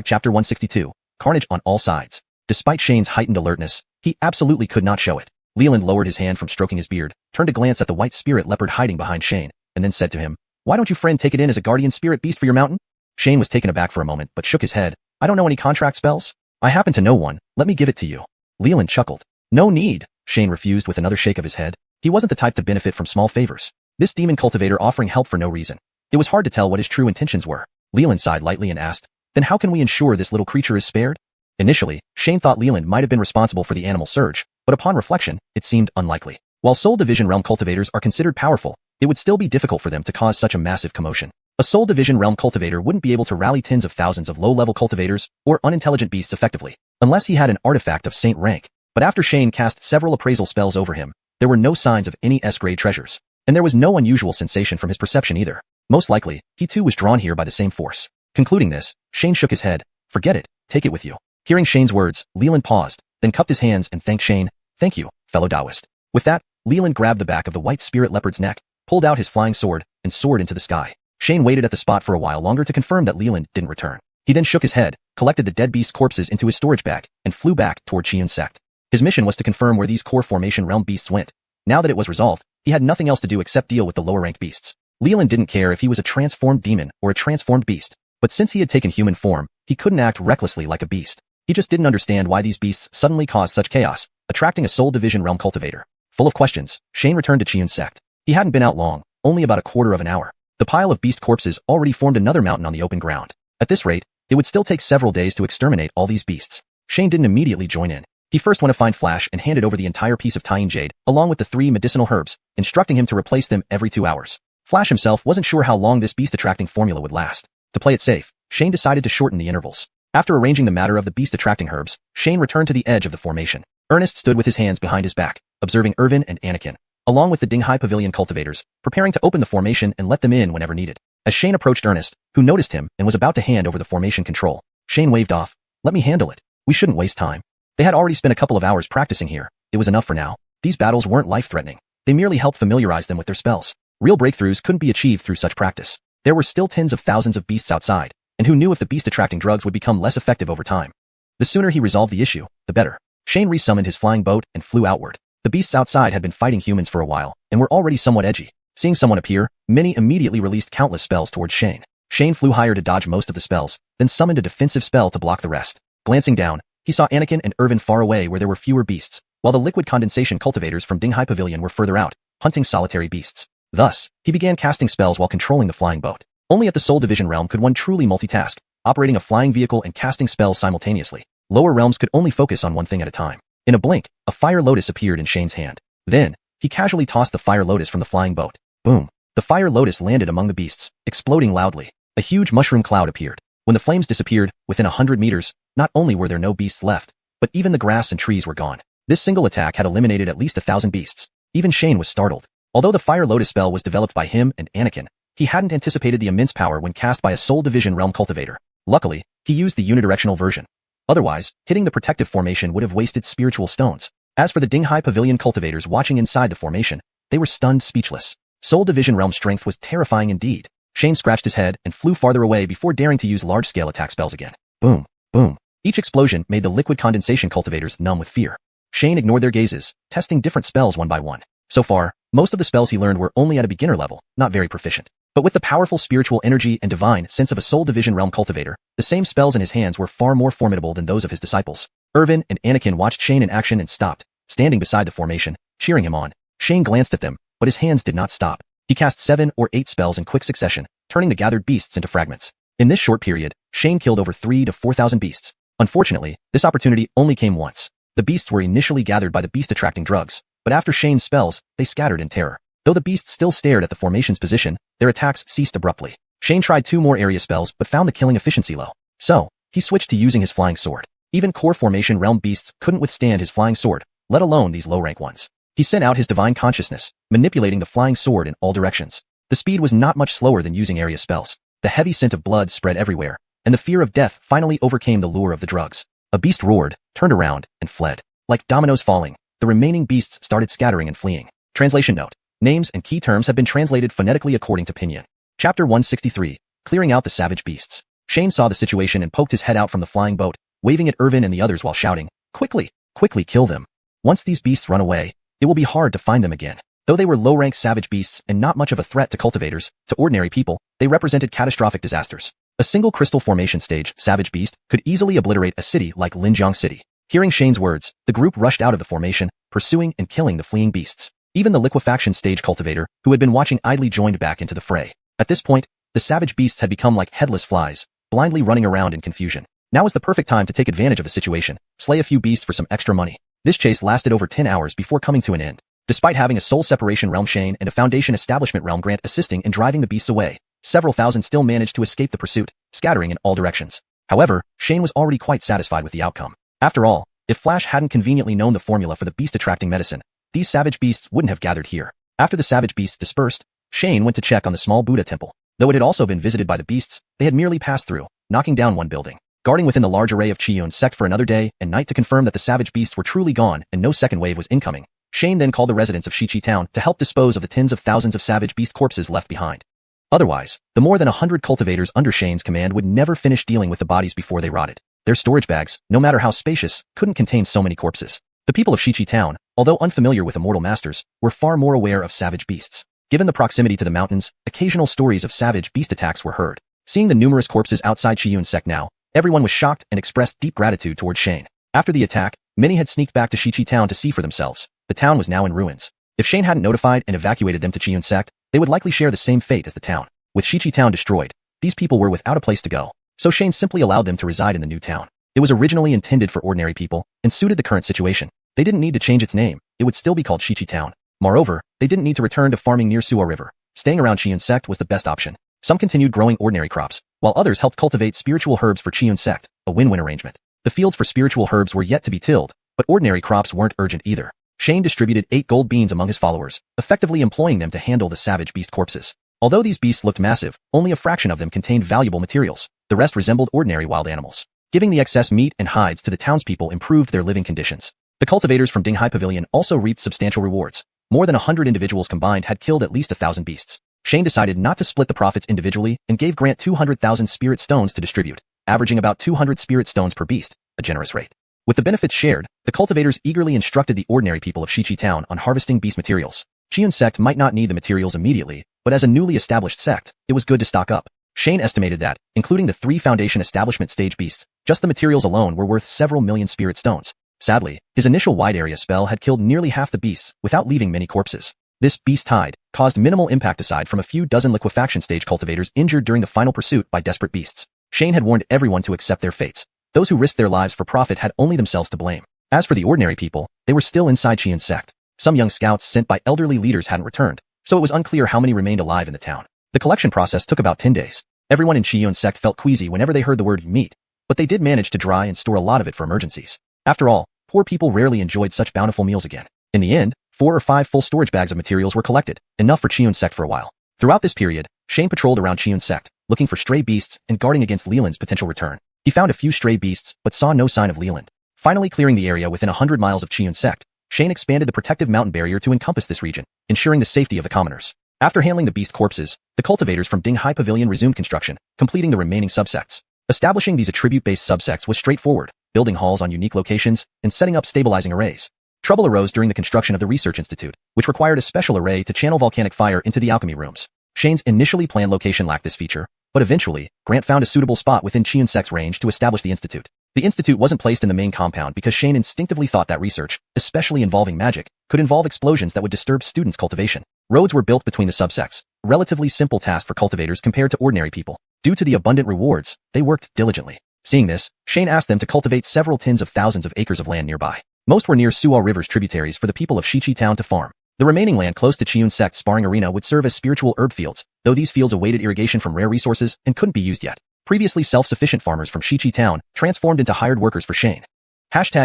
chapter 162, carnage on all sides. Despite Shane's heightened alertness, he absolutely could not show it. Leland lowered his hand from stroking his beard, turned to glance at the white spirit leopard hiding behind Shane, and then said to him, Why don't you friend take it in as a guardian spirit beast for your mountain? Shane was taken aback for a moment but shook his head. I don't know any contract spells. I happen to know one, let me give it to you. Leland chuckled. No need, Shane refused with another shake of his head. He wasn't the type to benefit from small favors. This demon cultivator offering help for no reason. It was hard to tell what his true intentions were. Leland sighed lightly and asked, Then how can we ensure this little creature is spared? Initially, Shane thought Leland might have been responsible for the animal surge, but upon reflection, it seemed unlikely. While Soul Division Realm cultivators are considered powerful, it would still be difficult for them to cause such a massive commotion. A Soul Division Realm cultivator wouldn't be able to rally tens of thousands of low-level cultivators or unintelligent beasts effectively, unless he had an artifact of saint rank. But after Shane cast several appraisal spells over him, there were no signs of any S-grade treasures. And there was no unusual sensation from his perception either. Most likely, he too was drawn here by the same force. Concluding this, Shane shook his head. Forget it, take it with you. Hearing Shane's words, Leland paused, then cupped his hands and thanked Shane. Thank you, fellow Taoist. With that, Leland grabbed the back of the white spirit leopard's neck, pulled out his flying sword, and soared into the sky. Shane waited at the spot for a while longer to confirm that Leland didn't return. He then shook his head, collected the dead beast's corpses into his storage bag, and flew back toward Xiuxian sect. His mission was to confirm where these core formation realm beasts went. Now that it was resolved, he had nothing else to do except deal with the lower-ranked beasts. Leland didn't care if he was a transformed demon or a transformed beast, but since he had taken human form, he couldn't act recklessly like a beast. He just didn't understand why these beasts suddenly caused such chaos, attracting a Soul Division Realm cultivator. Full of questions, Shane returned to Xiuxian sect. He hadn't been out long, only about a quarter of an hour. The pile of beast corpses already formed another mountain on the open ground. At this rate, it would still take several days to exterminate all these beasts. Shane didn't immediately join in. He first went to find Flash and handed over the entire piece of Tyene Jade, along with the 3 medicinal herbs, instructing him to replace them every 2 hours. Flash himself wasn't sure how long this beast-attracting formula would last. To play it safe, Shane decided to shorten the intervals. After arranging the matter of the beast-attracting herbs, Shane returned to the edge of the formation. Ernest stood with his hands behind his back, observing Irvin and Anakin, along with the Dinghai Pavilion cultivators, preparing to open the formation and let them in whenever needed. As Shane approached Ernest, who noticed him and was about to hand over the formation control, Shane waved off. Let me handle it. We shouldn't waste time. They had already spent a couple of hours practicing here. It was enough for now. These battles weren't life-threatening. They merely helped familiarize them with their spells. Real breakthroughs couldn't be achieved through such practice. There were still tens of thousands of beasts outside, and who knew if the beast-attracting drugs would become less effective over time. The sooner he resolved the issue, the better. Shane resummoned his flying boat and flew outward. The beasts outside had been fighting humans for a while, and were already somewhat edgy. Seeing someone appear, many immediately released countless spells towards Shane. Shane flew higher to dodge most of the spells, then summoned a defensive spell to block the rest. Glancing down, he saw Anakin and Irvin far away where there were fewer beasts, while the liquid condensation cultivators from Dinghai Pavilion were further out, hunting solitary beasts. Thus, he began casting spells while controlling the flying boat. Only at the Soul Division realm could one truly multitask, operating a flying vehicle and casting spells simultaneously. Lower realms could only focus on one thing at a time. In a blink, a fire lotus appeared in Shane's hand. Then, he casually tossed the fire lotus from the flying boat. Boom! The fire lotus landed among the beasts, exploding loudly. A huge mushroom cloud appeared. When the flames disappeared, within 100 meters, not only were there no beasts left, but even the grass and trees were gone. This single attack had eliminated at least 1,000 beasts. Even Shane was startled. Although the fire lotus spell was developed by him and Anakin, he hadn't anticipated the immense power when cast by a Soul Division realm cultivator. Luckily, he used the unidirectional version. Otherwise, hitting the protective formation would have wasted spiritual stones. As for the Dinghai Pavilion cultivators watching inside the formation, they were stunned speechless. Soul Division realm strength was terrifying indeed. Shane scratched his head and flew farther away before daring to use large-scale attack spells again. Boom, boom. Each explosion made the liquid condensation cultivators numb with fear. Shane ignored their gazes, testing different spells one by one. So far, most of the spells he learned were only at a beginner level, not very proficient. But with the powerful spiritual energy and divine sense of a Soul Division realm cultivator, the same spells in his hands were far more formidable than those of his disciples. Irvin and Anakin watched Shane in action and stopped, standing beside the formation, cheering him on. Shane glanced at them, but his hands did not stop. He cast 7 or 8 spells in quick succession, turning the gathered beasts into fragments. In this short period, Shane killed over 3,000 to 4,000 beasts. Unfortunately, this opportunity only came once. The beasts were initially gathered by the beast-attracting drugs, but after Shane's spells, they scattered in terror. Though the beasts still stared at the formation's position, their attacks ceased abruptly. Shane tried 2 more area spells but found the killing efficiency low. So, he switched to using his flying sword. Even core formation realm beasts couldn't withstand his flying sword, let alone these low-rank ones. He sent out his divine consciousness, manipulating the flying sword in all directions. The speed was not much slower than using area spells. The heavy scent of blood spread everywhere, and the fear of death finally overcame the lure of the drugs. A beast roared, turned around, and fled. Like dominoes falling, the remaining beasts started scattering and fleeing. Translation note. Names and key terms have been translated phonetically according to Pinyin. Chapter 163. Clearing out the savage beasts. Shane saw the situation and poked his head out from the flying boat, waving at Irvin and the others while shouting, "Quickly! Quickly kill them! Once these beasts run away, it will be hard to find them again." Though they were low-rank savage beasts and not much of a threat to cultivators, to ordinary people, they represented catastrophic disasters. A single crystal formation stage savage beast could easily obliterate a city like Linjiang City. Hearing Shane's words, the group rushed out of the formation, pursuing and killing the fleeing beasts. Even the liquefaction stage cultivator, who had been watching idly, joined back into the fray. At this point, the savage beasts had become like headless flies, blindly running around in confusion. Now was the perfect time to take advantage of the situation, slay a few beasts for some extra money. This chase lasted over 10 hours before coming to an end. Despite having a soul separation realm Shane and a foundation establishment realm Grant assisting in driving the beasts away, several thousand still managed to escape the pursuit, scattering in all directions. However, Shane was already quite satisfied with the outcome. After all, if Flash hadn't conveniently known the formula for the beast-attracting medicine, these savage beasts wouldn't have gathered here. After the savage beasts dispersed, Shane went to check on the small Buddha temple. Though it had also been visited by the beasts, they had merely passed through, knocking down one building. Guarding within the large array of xiuxian sect for another day and night to confirm that the savage beasts were truly gone and no second wave was incoming, Shane then called the residents of Shichi town to help dispose of the tens of thousands of savage beast corpses left behind. Otherwise, the more than 100 cultivators under Shane's command would never finish dealing with the bodies before they rotted. Their storage bags, no matter how spacious, couldn't contain so many corpses. The people of Shichi town, although unfamiliar with immortal masters, were far more aware of savage beasts. Given the proximity to the mountains, occasional stories of savage beast attacks were heard. Seeing the numerous corpses outside xiuxian sect now, everyone was shocked and expressed deep gratitude towards Shane. After the attack, many had sneaked back to Shichi town to see for themselves. The town was now in ruins. If Shane hadn't notified and evacuated them to xiuxian sect, they would likely share the same fate as the town. With Shichi town destroyed, these people were without a place to go, so Shane simply allowed them to reside in the new town. It was originally intended for ordinary people and suited the current situation. They didn't need to change its name, it would still be called Shichi town. Moreover, they didn't need to return to farming near Suo River. Staying around xiuxian sect was the best option. Some continued growing ordinary crops, while others helped cultivate spiritual herbs for xiuxian sect, a win-win arrangement. The fields for spiritual herbs were yet to be tilled, but ordinary crops weren't urgent either. Shane distributed 8 gold beans among his followers, effectively employing them to handle the savage beast corpses. Although these beasts looked massive, only a fraction of them contained valuable materials. The rest resembled ordinary wild animals. Giving the excess meat and hides to the townspeople improved their living conditions. The cultivators from Dinghai Pavilion also reaped substantial rewards. More than 100 individuals combined had killed at least 1,000 beasts. Shane decided not to split the profits individually and gave Grant 200,000 spirit stones to distribute, averaging about 200 spirit stones per beast, a generous rate. With the benefits shared, the cultivators eagerly instructed the ordinary people of Shichi town on harvesting beast materials. Xiuxian sect might not need the materials immediately, but as a newly established sect, it was good to stock up. Shane estimated that, including the 3 foundation establishment stage beasts, just the materials alone were worth several million spirit stones. Sadly, his initial wide area spell had killed nearly half the beasts without leaving many corpses. This beast tide caused minimal impact aside from a few dozen liquefaction stage cultivators injured during the final pursuit by desperate beasts. Shane had warned everyone to accept their fates. Those who risked their lives for profit had only themselves to blame. As for the ordinary people, they were still inside xiuxian sect. Some young scouts sent by elderly leaders hadn't returned, so it was unclear how many remained alive in the town. The collection process took about 10 days. Everyone in xiuxian sect felt queasy whenever they heard the word meat, but they did manage to dry and store a lot of it for emergencies. After all, poor people rarely enjoyed such bountiful meals again. In the end, 4 or 5 full storage bags of materials were collected, enough for xiuxian sect for a while. Throughout this period, Shane patrolled around xiuxian sect, looking for stray beasts and guarding against Leland's potential return. He found a few stray beasts, but saw no sign of Leland. Finally clearing the area within 100 miles of xiuxian sect, Shane expanded the protective mountain barrier to encompass this region, ensuring the safety of the commoners. After handling the beast corpses, the cultivators from Dinghai Pavilion resumed construction, completing the remaining subsects. Establishing these attribute-based subsects was straightforward, building halls on unique locations and setting up stabilizing arrays. Trouble arose during the construction of the Research Institute, which required a special array to channel volcanic fire into the alchemy rooms. Shane's initially planned location lacked this feature, but eventually, Grant found a suitable spot within xiuxian sect's range to establish the institute. The institute wasn't placed in the main compound because Shane instinctively thought that research, especially involving magic, could involve explosions that would disturb students' cultivation. Roads were built between the subsects, a relatively simple task for cultivators compared to ordinary people. Due to the abundant rewards, they worked diligently. Seeing this, Shane asked them to cultivate several tens of thousands of acres of land nearby. Most were near Suo River's tributaries for the people of Shichi town to farm. The remaining land close to Qiun Sect's sparring arena would serve as spiritual herb fields, though these fields awaited irrigation from rare resources and couldn't be used yet. Previously self-sufficient farmers from Shichi Town transformed into hired workers for Shane. Chapter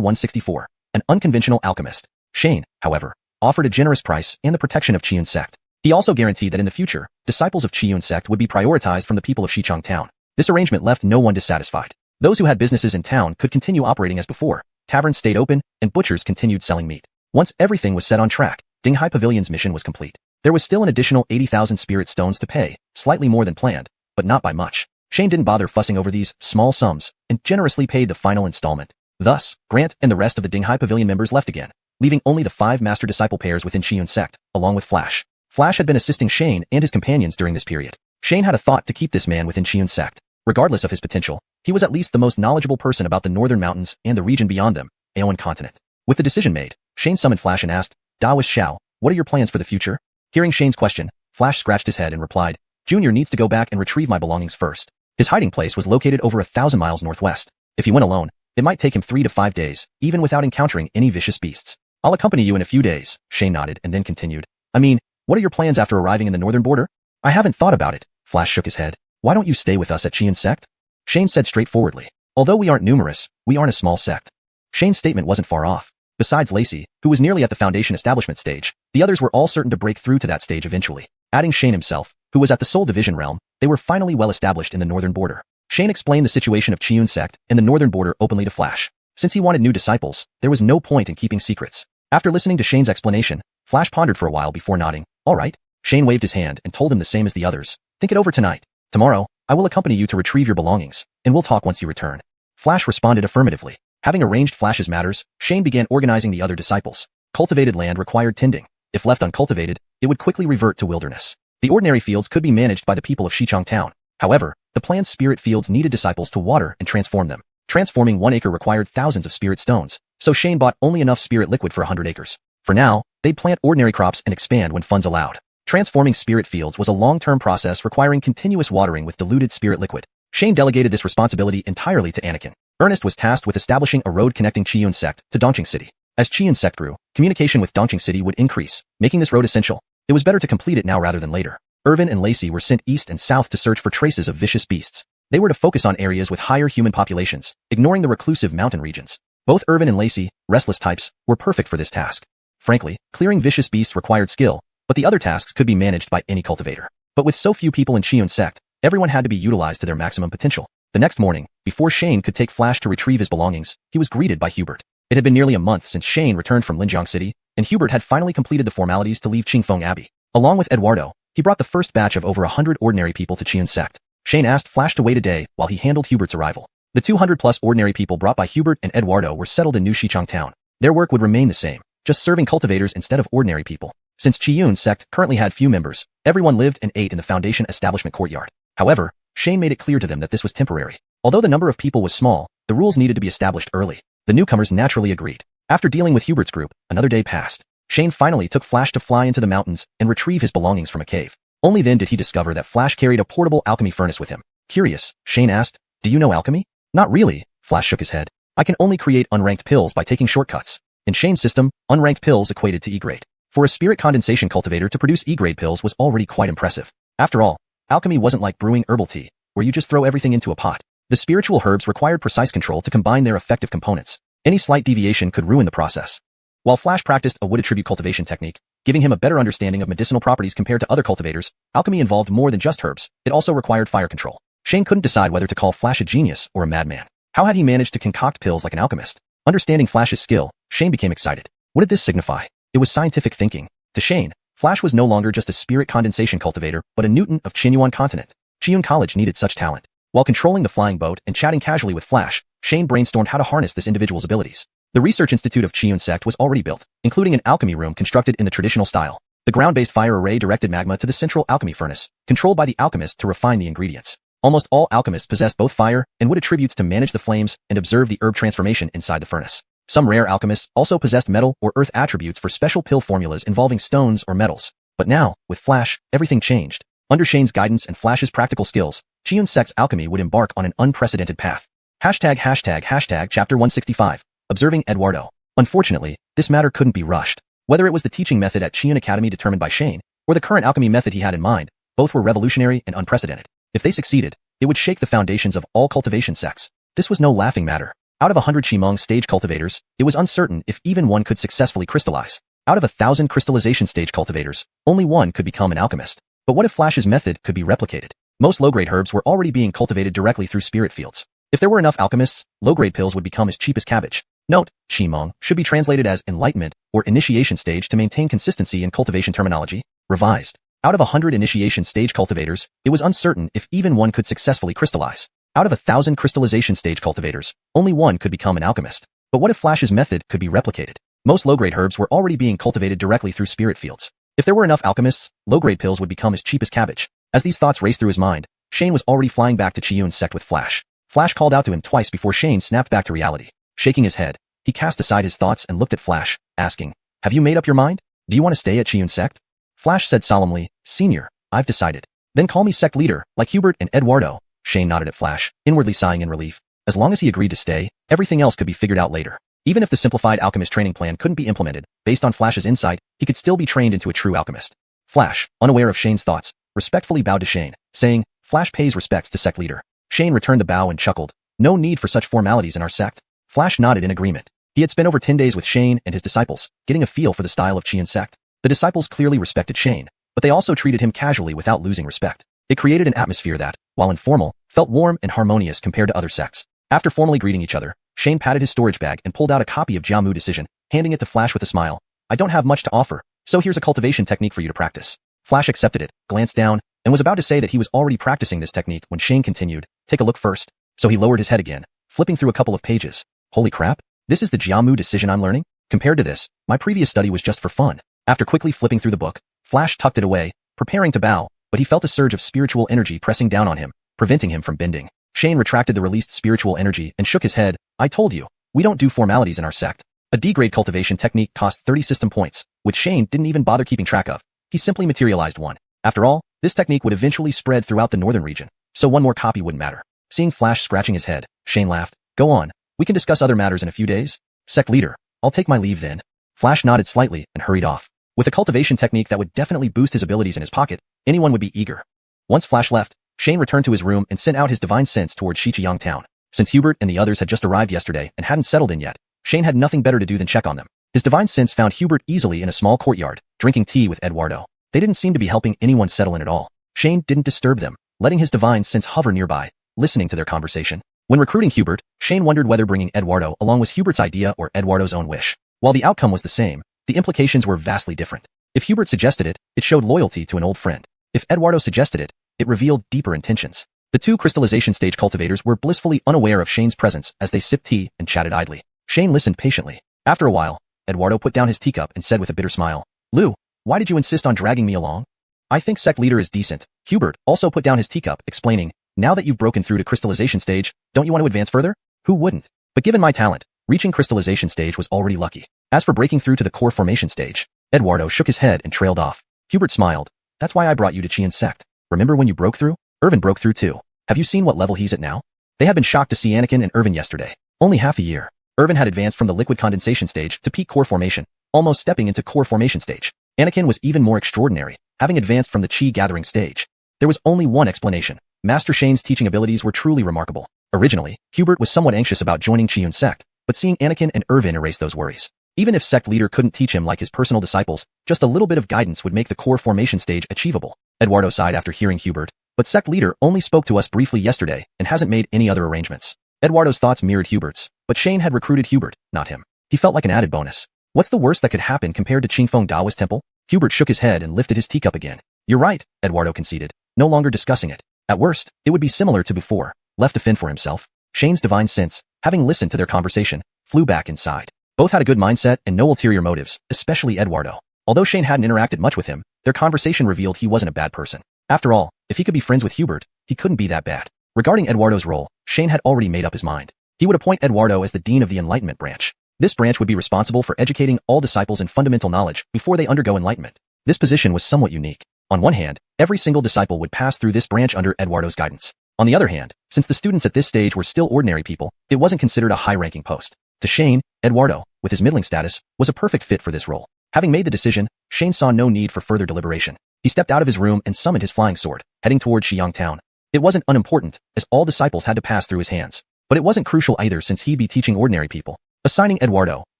164. An unconventional alchemist. Shane, however, offered a generous price and the protection of Qiun Sect. He also guaranteed that in the future, disciples of Qiun Sect would be prioritized from the people of Shichang Town. This arrangement left no one dissatisfied. Those who had businesses in town could continue operating as before, taverns stayed open, and butchers continued selling meat. Once everything was set on track, Dinghai Pavilion's mission was complete. There was still an additional 80,000 spirit stones to pay, slightly more than planned, but not by much. Shane didn't bother fussing over these small sums and generously paid the final installment. Thus, Grant and the rest of the Dinghai Pavilion members left again, leaving only the 5 master-disciple pairs within Qiun Sect, along with Flash. Flash had been assisting Shane and his companions during this period. Shane had a thought to keep this man within Qiun Sect. Regardless of his potential, he was at least the most knowledgeable person about the northern mountains and the region beyond them, Aoan continent. With the decision made, Shane summoned Flash and asked, Daoist Xiao, what are your plans for the future? Hearing Shane's question, Flash scratched his head and replied, Junior needs to go back and retrieve my belongings first. His hiding place was located over 1,000 miles northwest. If he went alone, it might take him 3 to 5 days, even without encountering any vicious beasts. I'll accompany you in a few days, Shane nodded and then continued. I mean, what are your plans after arriving in the northern border? I haven't thought about it, Flash shook his head. Why don't you stay with us at Qiun Sect? Shane said straightforwardly. Although we aren't numerous, we aren't a small sect. Shane's statement wasn't far off. Besides Lacey, who was nearly at the Foundation establishment stage, the others were all certain to break through to that stage eventually. Adding Shane himself, who was at the Soul Division realm, they were finally well established in the northern border. Shane explained the situation of Qiun Sect and the northern border openly to Flash. Since he wanted new disciples, there was no point in keeping secrets. After listening to Shane's explanation, Flash pondered for a while before nodding. All right. Shane waved his hand and told him the same as the others. Think it over tonight. Tomorrow, I will accompany you to retrieve your belongings, and we'll talk once you return. Flash responded affirmatively. Having arranged Flash's matters, Shane began organizing the other disciples. Cultivated land required tending. If left uncultivated, it would quickly revert to wilderness. The ordinary fields could be managed by the people of Shichang Town. However, the planned spirit fields needed disciples to water and transform them. Transforming 1 acre required thousands of spirit stones, so Shane bought only enough spirit liquid for 100 acres. For now, they'd plant ordinary crops and expand when funds allowed. Transforming spirit fields was a long-term process requiring continuous watering with diluted spirit liquid. Shane delegated this responsibility entirely to Anakin. Ernest was tasked with establishing a road connecting Qiun Sect to Dongqing City. As Qiun Sect grew, communication with Dongqing City would increase, making this road essential. It was better to complete it now rather than later. Irvin and Lacey were sent east and south to search for traces of vicious beasts. They were to focus on areas with higher human populations, ignoring the reclusive mountain regions. Both Irvin and Lacey, restless types, were perfect for this task. Frankly, clearing vicious beasts required skill, but the other tasks could be managed by any cultivator. But with so few people in Qiun Sect, everyone had to be utilized to their maximum potential. The next morning, before Shane could take Flash to retrieve his belongings, he was greeted by Hubert. It had been nearly a month since Shane returned from Linjiang City, and Hubert had finally completed the formalities to leave Qingfeng Abbey. Along with Eduardo, he brought the first batch of over 100 ordinary people to Qiun Sect. Shane asked Flash to wait a day while he handled Hubert's arrival. The 200-plus ordinary people brought by Hubert and Eduardo were settled in New Shichang Town. Their work would remain the same, just serving cultivators instead of ordinary people. Since Qiun Sect currently had few members, everyone lived and ate in the Foundation establishment courtyard. However, Shane made it clear to them that this was temporary. Although the number of people was small, the rules needed to be established early. The newcomers naturally agreed. After dealing with Hubert's group, another day passed. Shane finally took Flash to fly into the mountains and retrieve his belongings from a cave. Only then did he discover that Flash carried a portable alchemy furnace with him. Curious, Shane asked, "Do you know alchemy?" "Not really," Flash shook his head. "I can only create unranked pills by taking shortcuts." In Shane's system, unranked pills equated to E-grade. For a spirit condensation cultivator to produce E-grade pills was already quite impressive. After all, alchemy wasn't like brewing herbal tea, where you just throw everything into a pot. The spiritual herbs required precise control to combine their effective components. Any slight deviation could ruin the process. While Flash practiced a wood attribute cultivation technique, giving him a better understanding of medicinal properties compared to other cultivators, alchemy involved more than just herbs. It also required fire control. Shane couldn't decide whether to call Flash a genius or a madman. How had he managed to concoct pills like an alchemist? Understanding Flash's skill, Shane became excited. What did this signify? It was scientific thinking. To Shane, Flash was no longer just a spirit condensation cultivator, but a Newton of Xuanhuan continent. Qiun College needed such talent. While controlling the flying boat and chatting casually with Flash, Shane brainstormed how to harness this individual's abilities. The Research Institute of Qiun Sect was already built, including an alchemy room constructed in the traditional style. The ground-based fire array directed magma to the central alchemy furnace, controlled by the alchemist to refine the ingredients. Almost all alchemists possessed both fire and wood attributes to manage the flames and observe the herb transformation inside the furnace. Some rare alchemists also possessed metal or earth attributes for special pill formulas involving stones or metals. But now, with Flash, everything changed. Under Shane's guidance and Flash's practical skills, Qiun Sect's alchemy would embark on an unprecedented path. Chapter 165. Observing Eduardo. Unfortunately, this matter couldn't be rushed. Whether it was the teaching method at Xiuxian Academy determined by Shane, or the current alchemy method he had in mind, both were revolutionary and unprecedented. If they succeeded, it would shake the foundations of all cultivation sects. This was no laughing matter. Out of 100 Qimeng stage cultivators, it was uncertain if even one could successfully crystallize. Out of 1,000 crystallization stage cultivators, only one could become an alchemist. But what if Flash's method could be replicated? Most low-grade herbs were already being cultivated directly through spirit fields. If there were enough alchemists, low-grade pills would become as cheap as cabbage. Note, Qimeng should be translated as enlightenment or initiation stage to maintain consistency in cultivation terminology. Revised. Out of 100 initiation stage cultivators, it was uncertain if even one could successfully crystallize. Out of 1,000 crystallization stage cultivators, only one could become an alchemist. But what if Flash's method could be replicated? Most low-grade herbs were already being cultivated directly through spirit fields. If there were enough alchemists, low-grade pills would become as cheap as cabbage. As these thoughts raced through his mind, Shane was already flying back to Qiuxian's sect with Flash. Flash called out to him twice before Shane snapped back to reality. Shaking his head, he cast aside his thoughts and looked at Flash, asking, "Have you made up your mind? Do you want to stay at Qiuxian's sect?" Flash said solemnly, "Senior, I've decided." "Then call me sect leader, like Hubert and Eduardo." Shane nodded at Flash, inwardly sighing in relief. As long as he agreed to stay, everything else could be figured out later. Even if the simplified alchemist training plan couldn't be implemented, based on Flash's insight, he could still be trained into a true alchemist. Flash, unaware of Shane's thoughts, respectfully bowed to Shane, saying, "Flash pays respects to sect leader." Shane returned the bow and chuckled. "No need for such formalities in our sect." Flash nodded in agreement. He had spent over 10 days with Shane and his disciples, getting a feel for the style of Qiuxian sect. The disciples clearly respected Shane, but they also treated him casually without losing respect. It created an atmosphere that, while informal, felt warm and harmonious compared to other sects. After formally greeting each other, Shane patted his storage bag and pulled out a copy of Jiamu Decision, handing it to Flash with a smile. "I don't have much to offer, so here's a cultivation technique for you to practice." Flash accepted it, glanced down, and was about to say that he was already practicing this technique when Shane continued, "Take a look first." So he lowered his head again, flipping through a couple of pages. "Holy crap, this is the Jiamu Decision I'm learning? Compared to this, my previous study was just for fun." After quickly flipping through the book, Flash tucked it away, preparing to bow, but he felt a surge of spiritual energy pressing down on him, preventing him from bending. Shane retracted the released spiritual energy and shook his head. "I told you, we don't do formalities in our sect." A D-grade cultivation technique cost 30 system points, which Shane didn't even bother keeping track of. He simply materialized one. After all, this technique would eventually spread throughout the northern region, so one more copy wouldn't matter. Seeing Flash scratching his head, Shane laughed. "Go on, we can discuss other matters in a few days." "Sect leader, I'll take my leave then." Flash nodded slightly and hurried off. With a cultivation technique that would definitely boost his abilities in his pocket, anyone would be eager. Once Flash left, Shane returned to his room and sent out his divine sense towards Xiuxian town. Since Hubert and the others had just arrived yesterday and hadn't settled in yet, Shane had nothing better to do than check on them. His divine sense found Hubert easily in a small courtyard, drinking tea with Eduardo. They didn't seem to be helping anyone settle in at all. Shane didn't disturb them, letting his divine sense hover nearby, listening to their conversation. When recruiting Hubert, Shane wondered whether bringing Eduardo along was Hubert's idea or Eduardo's own wish. While the outcome was the same, the implications were vastly different. If Hubert suggested it, it showed loyalty to an old friend. If Eduardo suggested it, it revealed deeper intentions. The two crystallization stage cultivators were blissfully unaware of Shane's presence as they sipped tea and chatted idly. Shane listened patiently. After a while, Eduardo put down his teacup and said with a bitter smile, "Lou, why did you insist on dragging me along?" "I think sect leader is decent." Hubert also put down his teacup, explaining, "Now that you've broken through to crystallization stage, don't you want to advance further?" "Who wouldn't? But given my talent, reaching crystallization stage was already lucky. As for breaking through to the core formation stage," Eduardo shook his head and trailed off. Hubert smiled. "That's why I brought you to Qiuxian's sect. Remember when you broke through? Irvin broke through too. Have you seen what level he's at now?" They had been shocked to see Anakin and Irvin yesterday. Only half a year. Irvin had advanced from the liquid condensation stage to peak core formation, almost stepping into core formation stage. Anakin was even more extraordinary, having advanced from the chi gathering stage. There was only one explanation. Master Shane's teaching abilities were truly remarkable. Originally, Hubert was somewhat anxious about joining Qiuxian's sect, but seeing Anakin and Irvin erased those worries. Even if sect leader couldn't teach him like his personal disciples, just a little bit of guidance would make the core formation stage achievable. Eduardo sighed after hearing Hubert, but sect leader only spoke to us briefly yesterday and hasn't made any other arrangements. Eduardo's thoughts mirrored Hubert's, but Shane had recruited Hubert, not him. He felt like an added bonus. What's the worst that could happen compared to Qingfeng Daoist temple? Hubert shook his head and lifted his teacup again. "You're right," Eduardo conceded, no longer discussing it. At worst, it would be similar to before, left to fend for himself. Shane's divine sense, having listened to their conversation, flew back inside. Both had a good mindset and no ulterior motives, especially Eduardo. Although Shane hadn't interacted much with him, their conversation revealed he wasn't a bad person. After all, if he could be friends with Hubert, he couldn't be that bad. Regarding Eduardo's role, Shane had already made up his mind. He would appoint Eduardo as the dean of the Enlightenment branch. This branch would be responsible for educating all disciples in fundamental knowledge before they undergo enlightenment. This position was somewhat unique. On one hand, every single disciple would pass through this branch under Eduardo's guidance. On the other hand, since the students at this stage were still ordinary people, it wasn't considered a high-ranking post. To Shane, Eduardo, with his middling status, was a perfect fit for this role. Having made the decision, Shane saw no need for further deliberation. He stepped out of his room and summoned his flying sword, heading toward Xiang town. It wasn't unimportant, as all disciples had to pass through his hands. But it wasn't crucial either, since he'd be teaching ordinary people. Assigning Eduardo,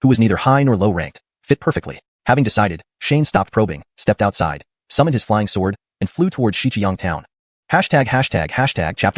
who was neither high nor low ranked, fit perfectly. Having decided, Shane stopped probing, stepped outside, summoned his flying sword, and flew toward Xiuxian town. Chapter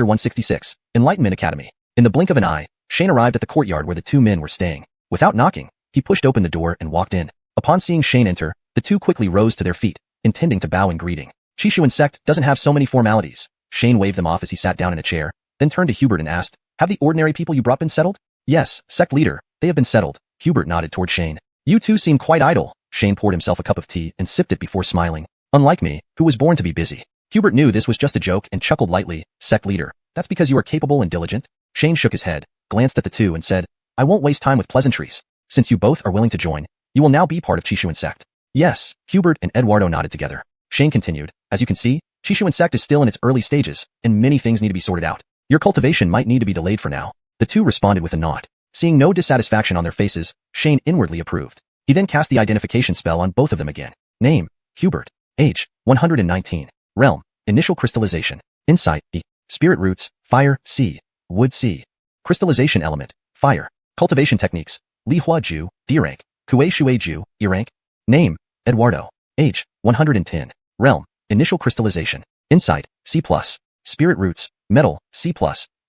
166, Enlightenment Academy. In the blink of an eye, Shane arrived at the courtyard where the two men were staying. Without knocking, he pushed open the door and walked in. Upon seeing Shane enter, the two quickly rose to their feet, intending to bow in greeting. Xiuxian sect doesn't have so many formalities. Shane waved them off as he sat down in a chair, then turned to Hubert and asked, "Have the ordinary people you brought been settled?" "Yes, sect leader, they have been settled." Hubert nodded toward Shane. "You two seem quite idle." Shane poured himself a cup of tea and sipped it before smiling. "Unlike me, who was born to be busy." Hubert knew this was just a joke and chuckled lightly. "Sect leader, that's because you are capable and diligent." Shane shook his head, glanced at the two and said, "I won't waste time with pleasantries. Since you both are willing to join, you will now be part of Xiuxian sect." "Yes." Hubert and Eduardo nodded together. Shane continued, "As you can see, Xiuxian sect is still in its early stages, and many things need to be sorted out. Your cultivation might need to be delayed for now." The two responded with a nod. Seeing no dissatisfaction on their faces, Shane inwardly approved. He then cast the identification spell on both of them again. Name, Hubert. Age, 119. Realm, initial crystallization. Insight, E. Spirit roots, fire, C. Wood, C. Crystallization element, fire. Cultivation techniques, Li Hua Ju, D rank. Kue Shui Ju, E rank. Name, Eduardo. Age, 110. Realm, initial crystallization. Insight, C+. Spirit roots, metal, C+.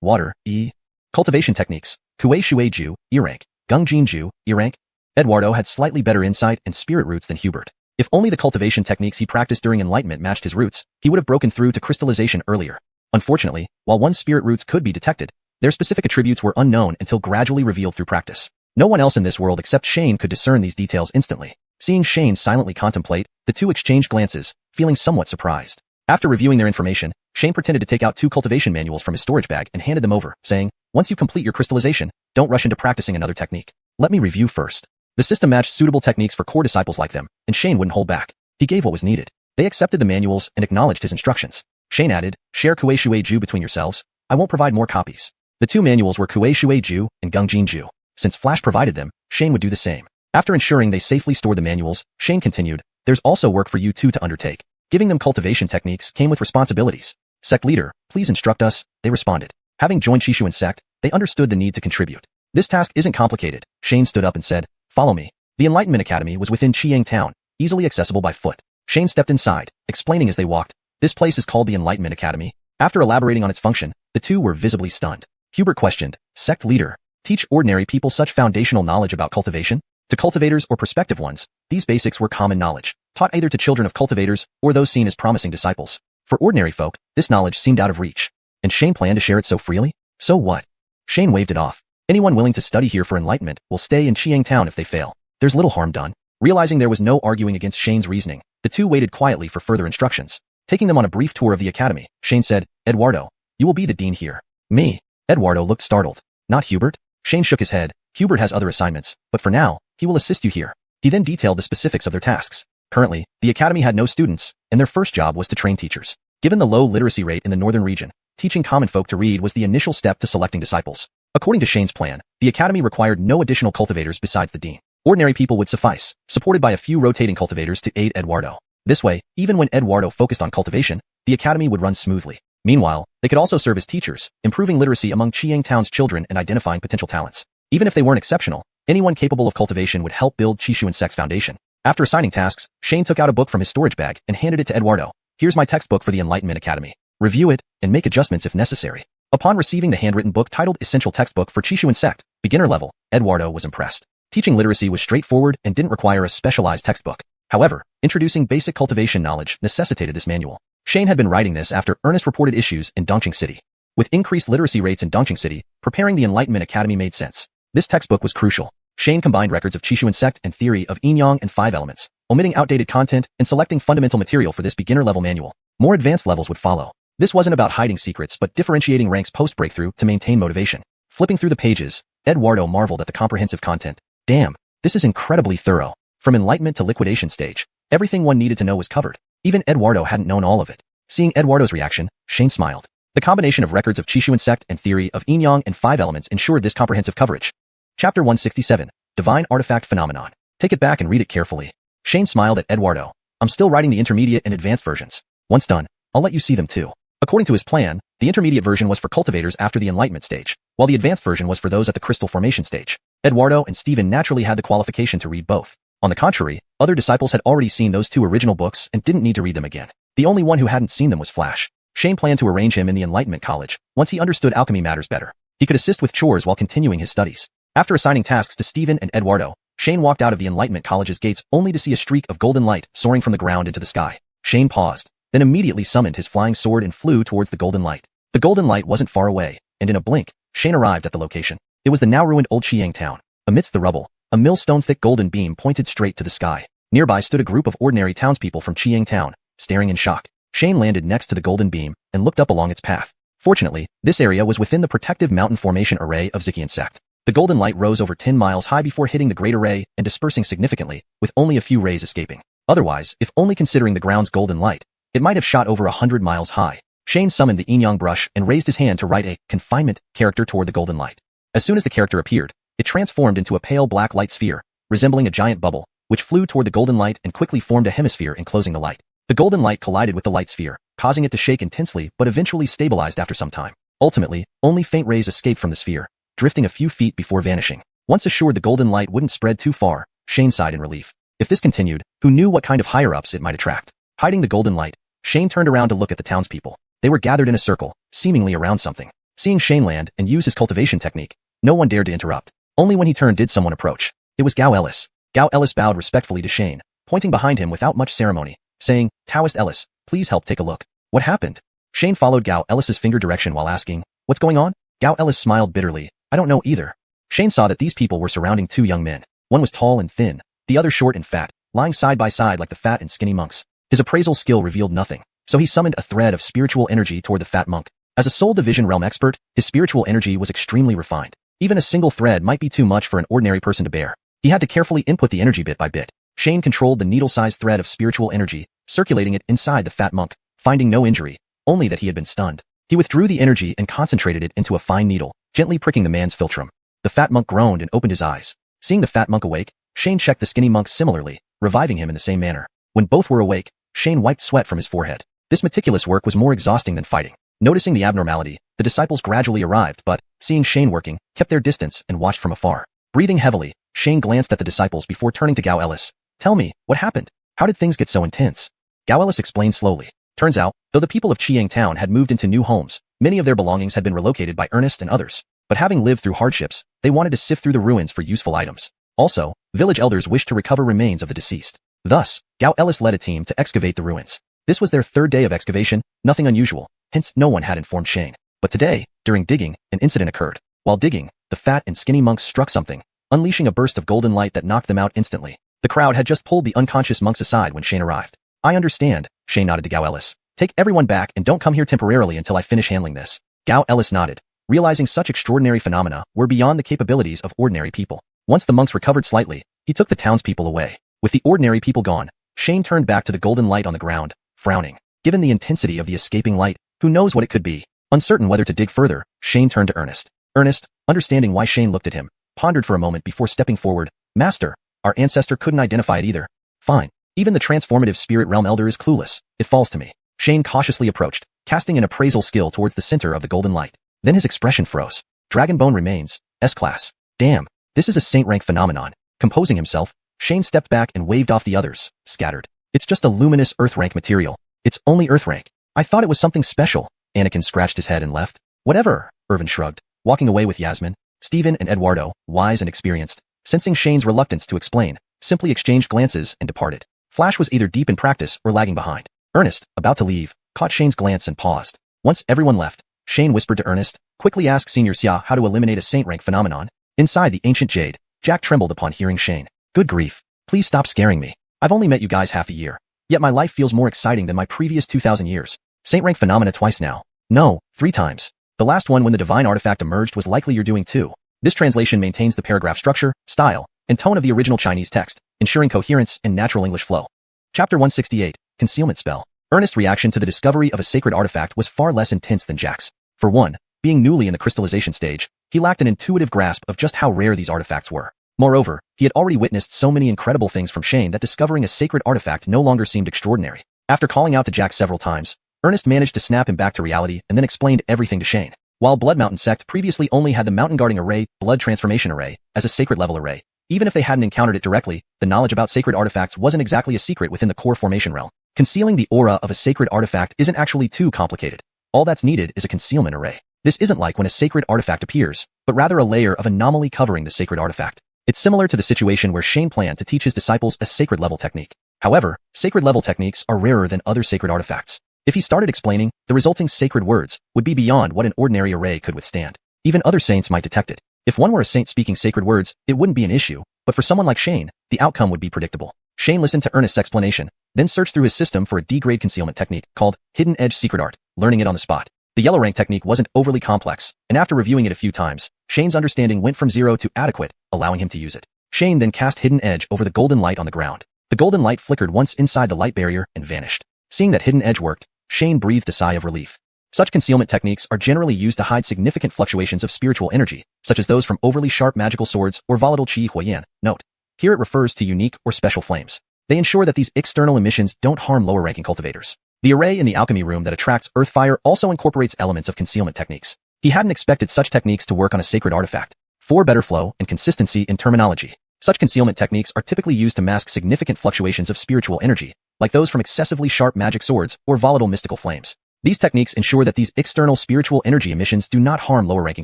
Water, E. Cultivation techniques, Kue Shui Ju, E rank. Gungjin Ju, E rank. Eduardo had slightly better insight and spirit roots than Hubert. If only the cultivation techniques he practiced during enlightenment matched his roots, he would have broken through to crystallization earlier. Unfortunately, while one's spirit roots could be detected, their specific attributes were unknown until gradually revealed through practice. No one else in this world except Shane could discern these details instantly. Seeing Shane silently contemplate, the two exchanged glances, feeling somewhat surprised. After reviewing their information, Shane pretended to take out 2 cultivation manuals from his storage bag and handed them over, saying, "Once you complete your crystallization, don't rush into practicing another technique. Let me review first." The system matched suitable techniques for core disciples like them, and Shane wouldn't hold back. He gave what was needed. They accepted the manuals and acknowledged his instructions. Shane added, "Share Kue Shui Ju between yourselves. I won't provide more copies." The 2 manuals were Kue Shui Ju and Gungjin Ju. Since Flash provided them, Shane would do the same. After ensuring they safely stored the manuals, Shane continued, "There's also work for you two to undertake." Giving them cultivation techniques came with responsibilities. "Sect leader, please instruct us," they responded. Having joined Xiuxian sect, they understood the need to contribute. "This task isn't complicated." Shane stood up and said, "Follow me." The Enlightenment Academy was within Xiang town, easily accessible by foot. Shane stepped inside, explaining as they walked, "This place is called the Enlightenment Academy." After elaborating on its function, the two were visibly stunned. Hubert questioned, "Sect leader, teach ordinary people such foundational knowledge about cultivation?" To cultivators or prospective ones, these basics were common knowledge, taught either to children of cultivators or those seen as promising disciples. For ordinary folk, this knowledge seemed out of reach. And Shane planned to share it so freely? So what? Shane waved it off. Anyone willing to study here for enlightenment will stay in Xiang town if they fail. There's little harm done. Realizing there was no arguing against Shane's reasoning, the two waited quietly for further instructions. Taking them on a brief tour of the academy, Shane said, "Eduardo, you will be the dean here." "Me?" Eduardo looked startled. "Not Hubert?" Shane shook his head. "Hubert has other assignments, but for now, he will assist you here." He then detailed the specifics of their tasks. Currently, the academy had no students, and their first job was to train teachers. Given the low literacy rate in the northern region, teaching common folk to read was the initial step to selecting disciples. According to Shane's plan, the academy required no additional cultivators besides the dean. Ordinary people would suffice, supported by a few rotating cultivators to aid Eduardo. This way, even when Eduardo focused on cultivation, the academy would run smoothly. Meanwhile, they could also serve as teachers, improving literacy among Xiang town's children and identifying potential talents. Even if they weren't exceptional, anyone capable of cultivation would help build Xiuxian sect's foundation. After assigning tasks, Shane took out a book from his storage bag and handed it to Eduardo. "Here's my textbook for the Enlightenment Academy. Review it and make adjustments if necessary." Upon receiving the handwritten book titled Essential Textbook for Xiuxian Sect, Beginner Level, Eduardo was impressed. Teaching literacy was straightforward and didn't require a specialized textbook. However, introducing basic cultivation knowledge necessitated this manual. Shane had been writing this after Ernest reported issues in Dongqing City. With increased literacy rates in Dongqing City, preparing the Enlightenment Academy made sense. This textbook was crucial. Shane combined records of Xiuxian Sect and theory of yin yang and 5 elements, omitting outdated content and selecting fundamental material for this beginner-level manual. More advanced levels would follow. This wasn't about hiding secrets but differentiating ranks post-breakthrough to maintain motivation. Flipping through the pages, Eduardo marveled at the comprehensive content. Damn, this is incredibly thorough. From enlightenment to liquidation stage, everything one needed to know was covered. Even Eduardo hadn't known all of it. Seeing Eduardo's reaction, Shane smiled. The combination of records of Xiuxian Sect and theory of yin yang and 5 elements ensured this comprehensive coverage. Chapter 167, Divine Artifact Phenomenon. Take it back and read it carefully. Shane smiled at Eduardo. I'm still writing the intermediate and advanced versions. Once done, I'll let you see them too. According to his plan, the intermediate version was for cultivators after the enlightenment stage, while the advanced version was for those at the crystal formation stage. Eduardo and Stephen naturally had the qualification to read both. On the contrary, other disciples had already seen those two original books and didn't need to read them again. The only one who hadn't seen them was Flash. Shane planned to arrange him in the Enlightenment College. Once he understood alchemy matters better, he could assist with chores while continuing his studies. After assigning tasks to Stephen and Eduardo, Shane walked out of the Enlightenment College's gates only to see a streak of golden light soaring from the ground into the sky. Shane paused, then immediately summoned his flying sword and flew towards the golden light. The golden light wasn't far away, and in a blink, Shane arrived at the location. It was the now ruined old Xiang town. Amidst the rubble, a millstone-thick golden beam pointed straight to the sky. Nearby stood a group of ordinary townspeople from Xiang town, staring in shock. Shane landed next to the golden beam and looked up along its path. Fortunately, this area was within the protective mountain formation array of Xiuxian sect. The golden light rose over 10 miles high before hitting the great array and dispersing significantly, with only a few rays escaping. Otherwise, if only considering the ground's golden light, it might have shot over 100 miles high. Shane summoned the yin-yang brush and raised his hand to write a confinement character toward the golden light. As soon as the character appeared, it transformed into a pale black light sphere, resembling a giant bubble, which flew toward the golden light and quickly formed a hemisphere enclosing the light. The golden light collided with the light sphere, causing it to shake intensely but eventually stabilized after some time. Ultimately, only faint rays escaped from the sphere, drifting a few feet before vanishing. Once assured the golden light wouldn't spread too far, Shane sighed in relief. If this continued, who knew what kind of higher-ups it might attract? Hiding the golden light, Shane turned around to look at the townspeople. They were gathered in a circle, seemingly around something. Seeing Shane land and use his cultivation technique, no one dared to interrupt. Only when he turned did someone approach. It was Gao Ellis. Gao Ellis bowed respectfully to Shane, pointing behind him without much ceremony, saying, Taoist Ellis, please help take a look. What happened? Shane followed Gao Ellis's finger direction while asking, what's going on? Gao Ellis smiled bitterly. I don't know either. Shane saw that these people were surrounding two young men. One was tall and thin, the other short and fat, lying side by side like the fat and skinny monks. His appraisal skill revealed nothing, so he summoned a thread of spiritual energy toward the fat monk. As a soul division realm expert, his spiritual energy was extremely refined. Even a single thread might be too much for an ordinary person to bear. He had to carefully input the energy bit by bit. Shane controlled the needle-sized thread of spiritual energy, circulating it inside the fat monk, finding no injury, only that he had been stunned. He withdrew the energy and concentrated it into a fine needle, gently pricking the man's philtrum. The fat monk groaned and opened his eyes. Seeing the fat monk awake, Shane checked the skinny monk similarly, reviving him in the same manner. When both were awake, Shane wiped sweat from his forehead. This meticulous work was more exhausting than fighting. Noticing the abnormality, the disciples gradually arrived but, seeing Shane working, kept their distance and watched from afar. Breathing heavily, Shane glanced at the disciples before turning to Gao Ellis. Tell me, what happened? How did things get so intense? Gao Ellis explained slowly. Turns out, though the people of Xiang Town had moved into new homes, many of their belongings had been relocated by Ernest and others. But having lived through hardships, they wanted to sift through the ruins for useful items. Also, village elders wished to recover remains of the deceased. Thus, Gao Ellis led a team to excavate the ruins. This was their third day of excavation, nothing unusual, hence no one had informed Shane. But today, during digging, an incident occurred. While digging, the fat and skinny monks struck something, unleashing a burst of golden light that knocked them out instantly. The crowd had just pulled the unconscious monks aside when Shane arrived. I understand, Shane nodded to Gao Ellis. Take everyone back and don't come here temporarily until I finish handling this. Gao Ellis nodded, realizing such extraordinary phenomena were beyond the capabilities of ordinary people. Once the monks recovered slightly, he took the townspeople away. With the ordinary people gone, Shane turned back to the golden light on the ground, frowning. Given the intensity of the escaping light, who knows what it could be? Uncertain whether to dig further, Shane turned to Ernest. Ernest, understanding why Shane looked at him, pondered for a moment before stepping forward. Master, our ancestor couldn't identify it either. Fine. Even the transformative spirit realm elder is clueless. It falls to me. Shane cautiously approached, casting an appraisal skill towards the center of the golden light. Then his expression froze. Dragonbone remains, S-class. Damn, this is a saint-rank phenomenon. Composing himself, Shane stepped back and waved off the others, scattered. It's just a luminous earth-rank material. It's only earth-rank. I thought it was something special. Anakin scratched his head and left. Whatever, Irvin shrugged, walking away with Yasmin. Stephen and Eduardo, wise and experienced, sensing Shane's reluctance to explain, simply exchanged glances and departed. Flash was either deep in practice or lagging behind. Ernest, about to leave, caught Shane's glance and paused. Once everyone left, Shane whispered to Ernest, quickly ask Senior Xia how to eliminate a saint-rank phenomenon. Inside the ancient jade, Jack trembled upon hearing Shane. Good grief. Please stop scaring me. I've only met you guys half a year. Yet my life feels more exciting than my previous 2,000 years. Saint-rank phenomena twice now. No, 3 times. The last one when the divine artifact emerged was likely you're doing too. This translation maintains the paragraph structure, style, and tone of the original Chinese text, ensuring coherence and natural English flow. Chapter 168, Concealment Spell. Ernest's reaction to the discovery of a sacred artifact was far less intense than Jack's. For one, being newly in the crystallization stage, he lacked an intuitive grasp of just how rare these artifacts were. Moreover, he had already witnessed so many incredible things from Shane that discovering a sacred artifact no longer seemed extraordinary. After calling out to Jack several times, Ernest managed to snap him back to reality and then explained everything to Shane. While Blood Mountain Sect previously only had the Mountain Guarding Array, Blood Transformation Array, as a sacred level array, even if they hadn't encountered it directly, the knowledge about sacred artifacts wasn't exactly a secret within the core formation realm. Concealing the aura of a sacred artifact isn't actually too complicated. All that's needed is a concealment array. This isn't like when a sacred artifact appears, but rather a layer of anomaly covering the sacred artifact. It's similar to the situation where Shane planned to teach his disciples a sacred level technique. However, sacred level techniques are rarer than other sacred artifacts. If he started explaining, the resulting sacred words would be beyond what an ordinary array could withstand. Even other saints might detect it. If one were a saint speaking sacred words, it wouldn't be an issue, but for someone like Shane, the outcome would be predictable. Shane listened to Ernest's explanation, then searched through his system for a D-grade concealment technique called Hidden Edge Secret Art, learning it on the spot. The yellow rank technique wasn't overly complex, and after reviewing it a few times, Shane's understanding went from 0 to adequate, allowing him to use it. Shane then cast Hidden Edge over the golden light on the ground. The golden light flickered once inside the light barrier and vanished. Seeing that Hidden Edge worked, Shane breathed a sigh of relief. Such concealment techniques are generally used to hide significant fluctuations of spiritual energy, such as those from overly sharp magical swords or volatile xiuxian. Note: here it refers to unique or special flames. They ensure that these external emissions don't harm lower-ranking cultivators. The array in the alchemy room that attracts earthfire also incorporates elements of concealment techniques. He hadn't expected such techniques to work on a sacred artifact. For better flow and consistency in terminology, such concealment techniques are typically used to mask significant fluctuations of spiritual energy, like those from excessively sharp magic swords or volatile mystical flames. These techniques ensure that these external spiritual energy emissions do not harm lower-ranking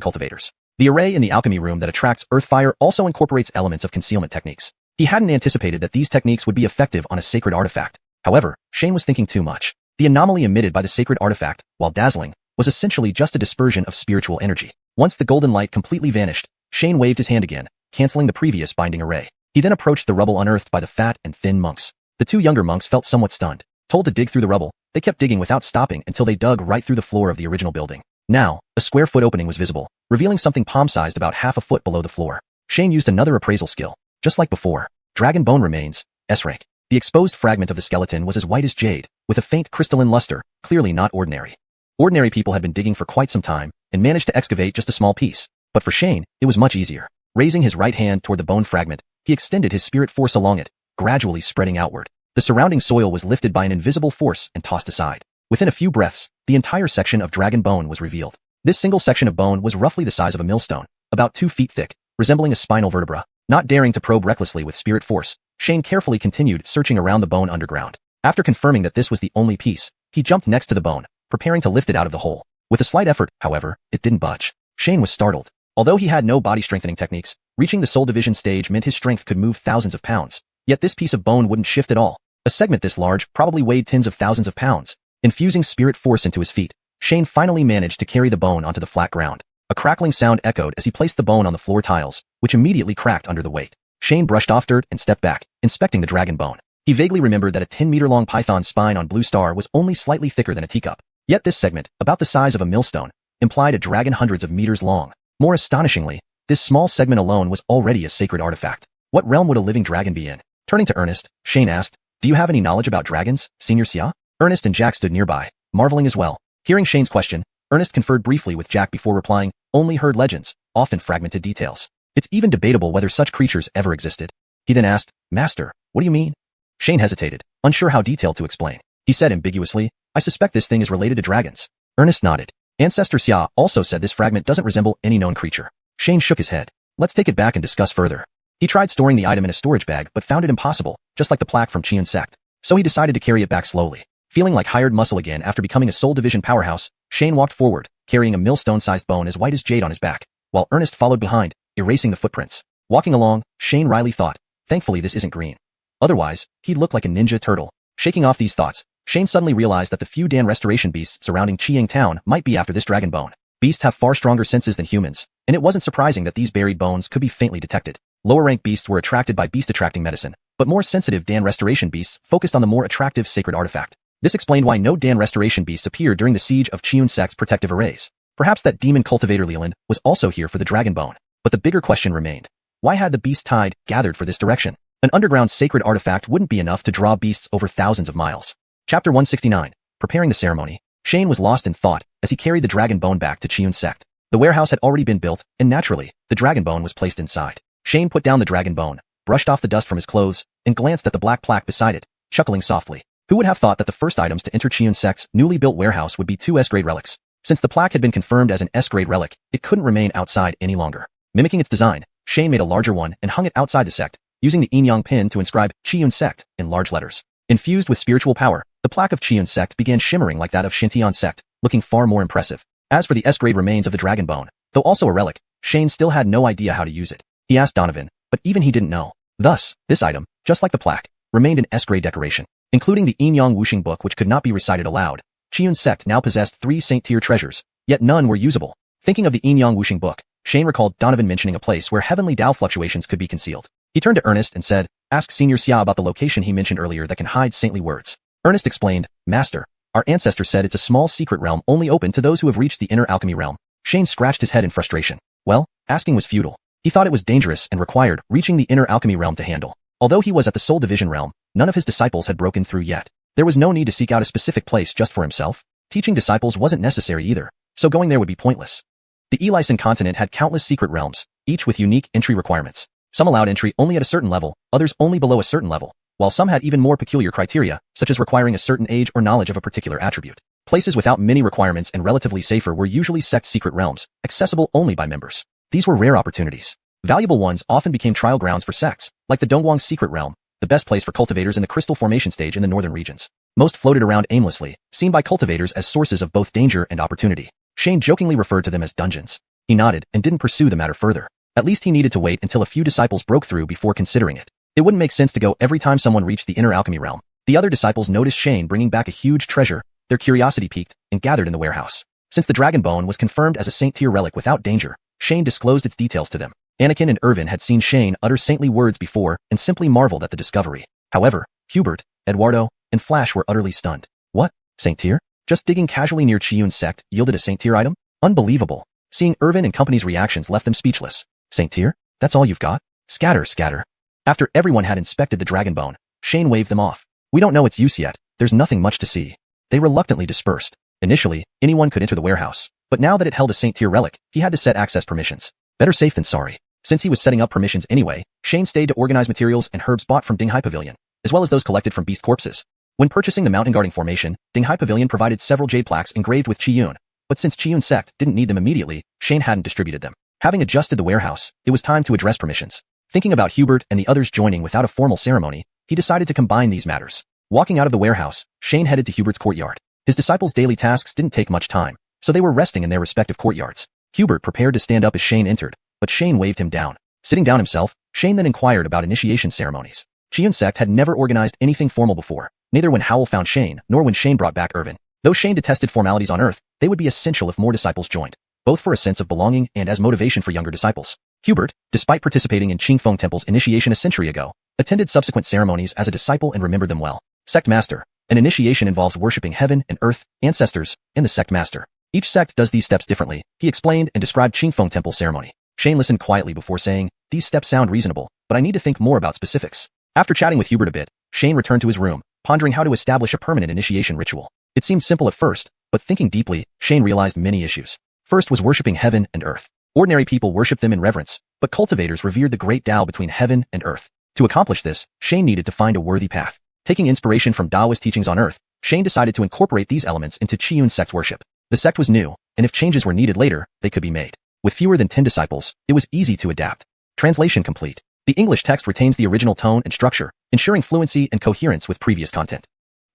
cultivators. The array in the alchemy room that attracts earthfire also incorporates elements of concealment techniques. He hadn't anticipated that these techniques would be effective on a sacred artifact. However, Shane was thinking too much. The anomaly emitted by the sacred artifact, while dazzling, was essentially just a dispersion of spiritual energy. Once the golden light completely vanished, Shane waved his hand again, canceling the previous binding array. He then approached the rubble unearthed by the fat and thin monks. The two younger monks felt somewhat stunned. Told to dig through the rubble, they kept digging without stopping until they dug right through the floor of the original building. Now, a square-foot opening was visible, revealing something palm-sized about half a foot below the floor. Shane used another appraisal skill. Just like before, dragon bone remains, S-rank. The exposed fragment of the skeleton was as white as jade, with a faint crystalline luster, clearly not ordinary. Ordinary people had been digging for quite some time, and managed to excavate just a small piece. But for Shane, it was much easier. Raising his right hand toward the bone fragment, he extended his spirit force along it, gradually spreading outward. The surrounding soil was lifted by an invisible force and tossed aside. Within a few breaths, the entire section of dragon bone was revealed. This single section of bone was roughly the size of a millstone, about 2 feet thick, resembling a spinal vertebra. Not daring to probe recklessly with spirit force, Shane carefully continued searching around the bone underground. After confirming that this was the only piece, he jumped next to the bone, preparing to lift it out of the hole. With a slight effort, however, it didn't budge. Shane was startled. Although he had no body strengthening techniques, reaching the soul division stage meant his strength could move thousands of pounds. Yet this piece of bone wouldn't shift at all. A segment this large probably weighed tens of thousands of pounds. Infusing spirit force into his feet, Shane finally managed to carry the bone onto the flat ground. A crackling sound echoed as he placed the bone on the floor tiles, which immediately cracked under the weight. Shane brushed off dirt and stepped back, inspecting the dragon bone. He vaguely remembered that a 10-meter-long python spine on Blue Star was only slightly thicker than a teacup. Yet this segment, about the size of a millstone, implied a dragon hundreds of meters long. More astonishingly, this small segment alone was already a sacred artifact. What realm would a living dragon be in? Turning to Ernest, Shane asked, "Do you have any knowledge about dragons, Senior Xia?" Ernest and Jack stood nearby, marveling as well. Hearing Shane's question, Ernest conferred briefly with Jack before replying, "Only heard legends, often fragmented details. It's even debatable whether such creatures ever existed." He then asked, "Master, what do you mean?" Shane hesitated, unsure how detailed to explain. He said ambiguously, "I suspect this thing is related to dragons." Ernest nodded. Ancestor Xia also said this fragment doesn't resemble any known creature. Shane shook his head. "Let's take it back and discuss further." He tried storing the item in a storage bag but found it impossible, just like the plaque from Qian sect. So he decided to carry it back slowly. Feeling like hired muscle again after becoming a soul division powerhouse, Shane walked forward, carrying a millstone-sized bone as white as jade on his back, while Ernest followed behind, erasing the footprints. Walking along, Shane wryly thought, "Thankfully this isn't green. Otherwise, he'd look like a ninja turtle." Shaking off these thoughts, Shane suddenly realized that the few Dan restoration beasts surrounding Qiang Town might be after this dragon bone. Beasts have far stronger senses than humans, and it wasn't surprising that these buried bones could be faintly detected. Lower-rank beasts were attracted by beast-attracting medicine, but more sensitive Dan restoration beasts focused on the more attractive sacred artifact. This explained why no Dan restoration beasts appeared during the siege of Qiun sect's protective arrays. Perhaps that demon cultivator Leland was also here for the dragon bone. But the bigger question remained. Why had the beast tide gathered for this direction? An underground sacred artifact wouldn't be enough to draw beasts over thousands of miles. Chapter 169. Preparing the ceremony. Shane was lost in thought as he carried the dragon bone back to Qiun sect. The warehouse had already been built, and naturally, the dragon bone was placed inside. Shane put down the dragon bone, brushed off the dust from his clothes, and glanced at the black plaque beside it, chuckling softly. Who would have thought that the first items to enter Xiuxian sect's newly built warehouse would be 2 S-grade relics? Since the plaque had been confirmed as an S-grade relic, it couldn't remain outside any longer. Mimicking its design, Shane made a larger one and hung it outside the sect, using the yin-yang pin to inscribe Xiuxian sect in large letters. Infused with spiritual power, the plaque of Xiuxian sect began shimmering like that of Xintian sect, looking far more impressive. As for the S-grade remains of the dragon bone, though also a relic, Shane still had no idea how to use it. He asked Donovan, but even he didn't know. Thus, this item, just like the plaque, remained an S-grade decoration. Including the yin-yang wuxing book which could not be recited aloud, Xiuxian sect now possessed 3 saint-tier treasures, yet none were usable. Thinking of the yin-yang wuxing book, Shane recalled Donovan mentioning a place where heavenly Tao fluctuations could be concealed. He turned to Ernest and said, "Ask Senior Xia about the location he mentioned earlier that can hide saintly words." Ernest explained, "Master, our ancestor said it's a small secret realm only open to those who have reached the inner alchemy realm." Shane scratched his head in frustration. Well, asking was futile. He thought it was dangerous and required reaching the inner alchemy realm to handle. Although he was at the Soul Division realm, none of his disciples had broken through yet. There was no need to seek out a specific place just for himself. Teaching disciples wasn't necessary either, so going there would be pointless. The Elysian continent had countless secret realms, each with unique entry requirements. Some allowed entry only at a certain level, others only below a certain level, while some had even more peculiar criteria, such as requiring a certain age or knowledge of a particular attribute. Places without many requirements and relatively safer were usually sect secret realms, accessible only by members. These were rare opportunities. Valuable ones often became trial grounds for sects, like the Dongguang secret realm, the best place for cultivators in the crystal formation stage in the northern regions. Most floated around aimlessly, seen by cultivators as sources of both danger and opportunity. Shane jokingly referred to them as dungeons. He nodded and didn't pursue the matter further. At least he needed to wait until a few disciples broke through before considering it. It wouldn't make sense to go every time someone reached the inner alchemy realm. The other disciples noticed Shane bringing back a huge treasure. Their curiosity piqued and gathered in the warehouse. Since the dragon bone was confirmed as a saint-tier relic without danger, Shane disclosed its details to them. Anakin and Irvin had seen Shane utter saintly words before and simply marveled at the discovery. However, Hubert, Eduardo, and Flash were utterly stunned. What? Saint-tier? Just digging casually near Xiuxian sect yielded a saint-tier item? Unbelievable. Seeing Irvin and company's reactions left them speechless. Saint-tier? That's all you've got? Scatter, scatter. After everyone had inspected the dragon bone, Shane waved them off. We don't know its use yet. There's nothing much to see. They reluctantly dispersed. Initially, anyone could enter the warehouse, but now that it held a saint-tier relic, he had to set access permissions. Better safe than sorry. Since he was setting up permissions anyway, Shane stayed to organize materials and herbs bought from Dinghai Pavilion, as well as those collected from beast corpses. When purchasing the mountain guarding formation, Dinghai Pavilion provided several jade plaques engraved with Xiuxian, but since Xiuxian sect didn't need them immediately, Shane hadn't distributed them. Having adjusted the warehouse, it was time to address permissions. Thinking about Hubert and the others joining without a formal ceremony, he decided to combine these matters. Walking out of the warehouse, Shane headed to Hubert's courtyard. His disciples' daily tasks didn't take much time, so they were resting in their respective courtyards. Hubert prepared to stand up as Shane entered, but Shane waved him down. Sitting down himself, Shane then inquired about initiation ceremonies. Xiuxian sect had never organized anything formal before, neither when Howell found Shane nor when Shane brought back Irvin. Though Shane detested formalities on Earth, they would be essential if more disciples joined, both for a sense of belonging and as motivation for younger disciples. Hubert, despite participating in Qingfeng Temple's initiation a century ago, attended subsequent ceremonies as a disciple and remembered them well. Sect Master. An initiation involves worshipping heaven and earth, ancestors, and the sect master. Each sect does these steps differently, he explained and described Qingfeng Temple ceremony. Shane listened quietly before saying, "These steps sound reasonable, but I need to think more about specifics." After chatting with Hubert a bit, Shane returned to his room, pondering how to establish a permanent initiation ritual. It seemed simple at first, but thinking deeply, Shane realized many issues. First was worshipping heaven and earth. Ordinary people worshiped them in reverence, but cultivators revered the great Tao between heaven and earth. To accomplish this, Shane needed to find a worthy path. Taking inspiration from Taoist teachings on earth, Shane decided to incorporate these elements into Xiuxian sect's worship. The sect was new, and if changes were needed later, they could be made. With fewer than 10 disciples, it was easy to adapt. Translation complete. The English text retains the original tone and structure, ensuring fluency and coherence with previous content.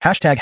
Hashtag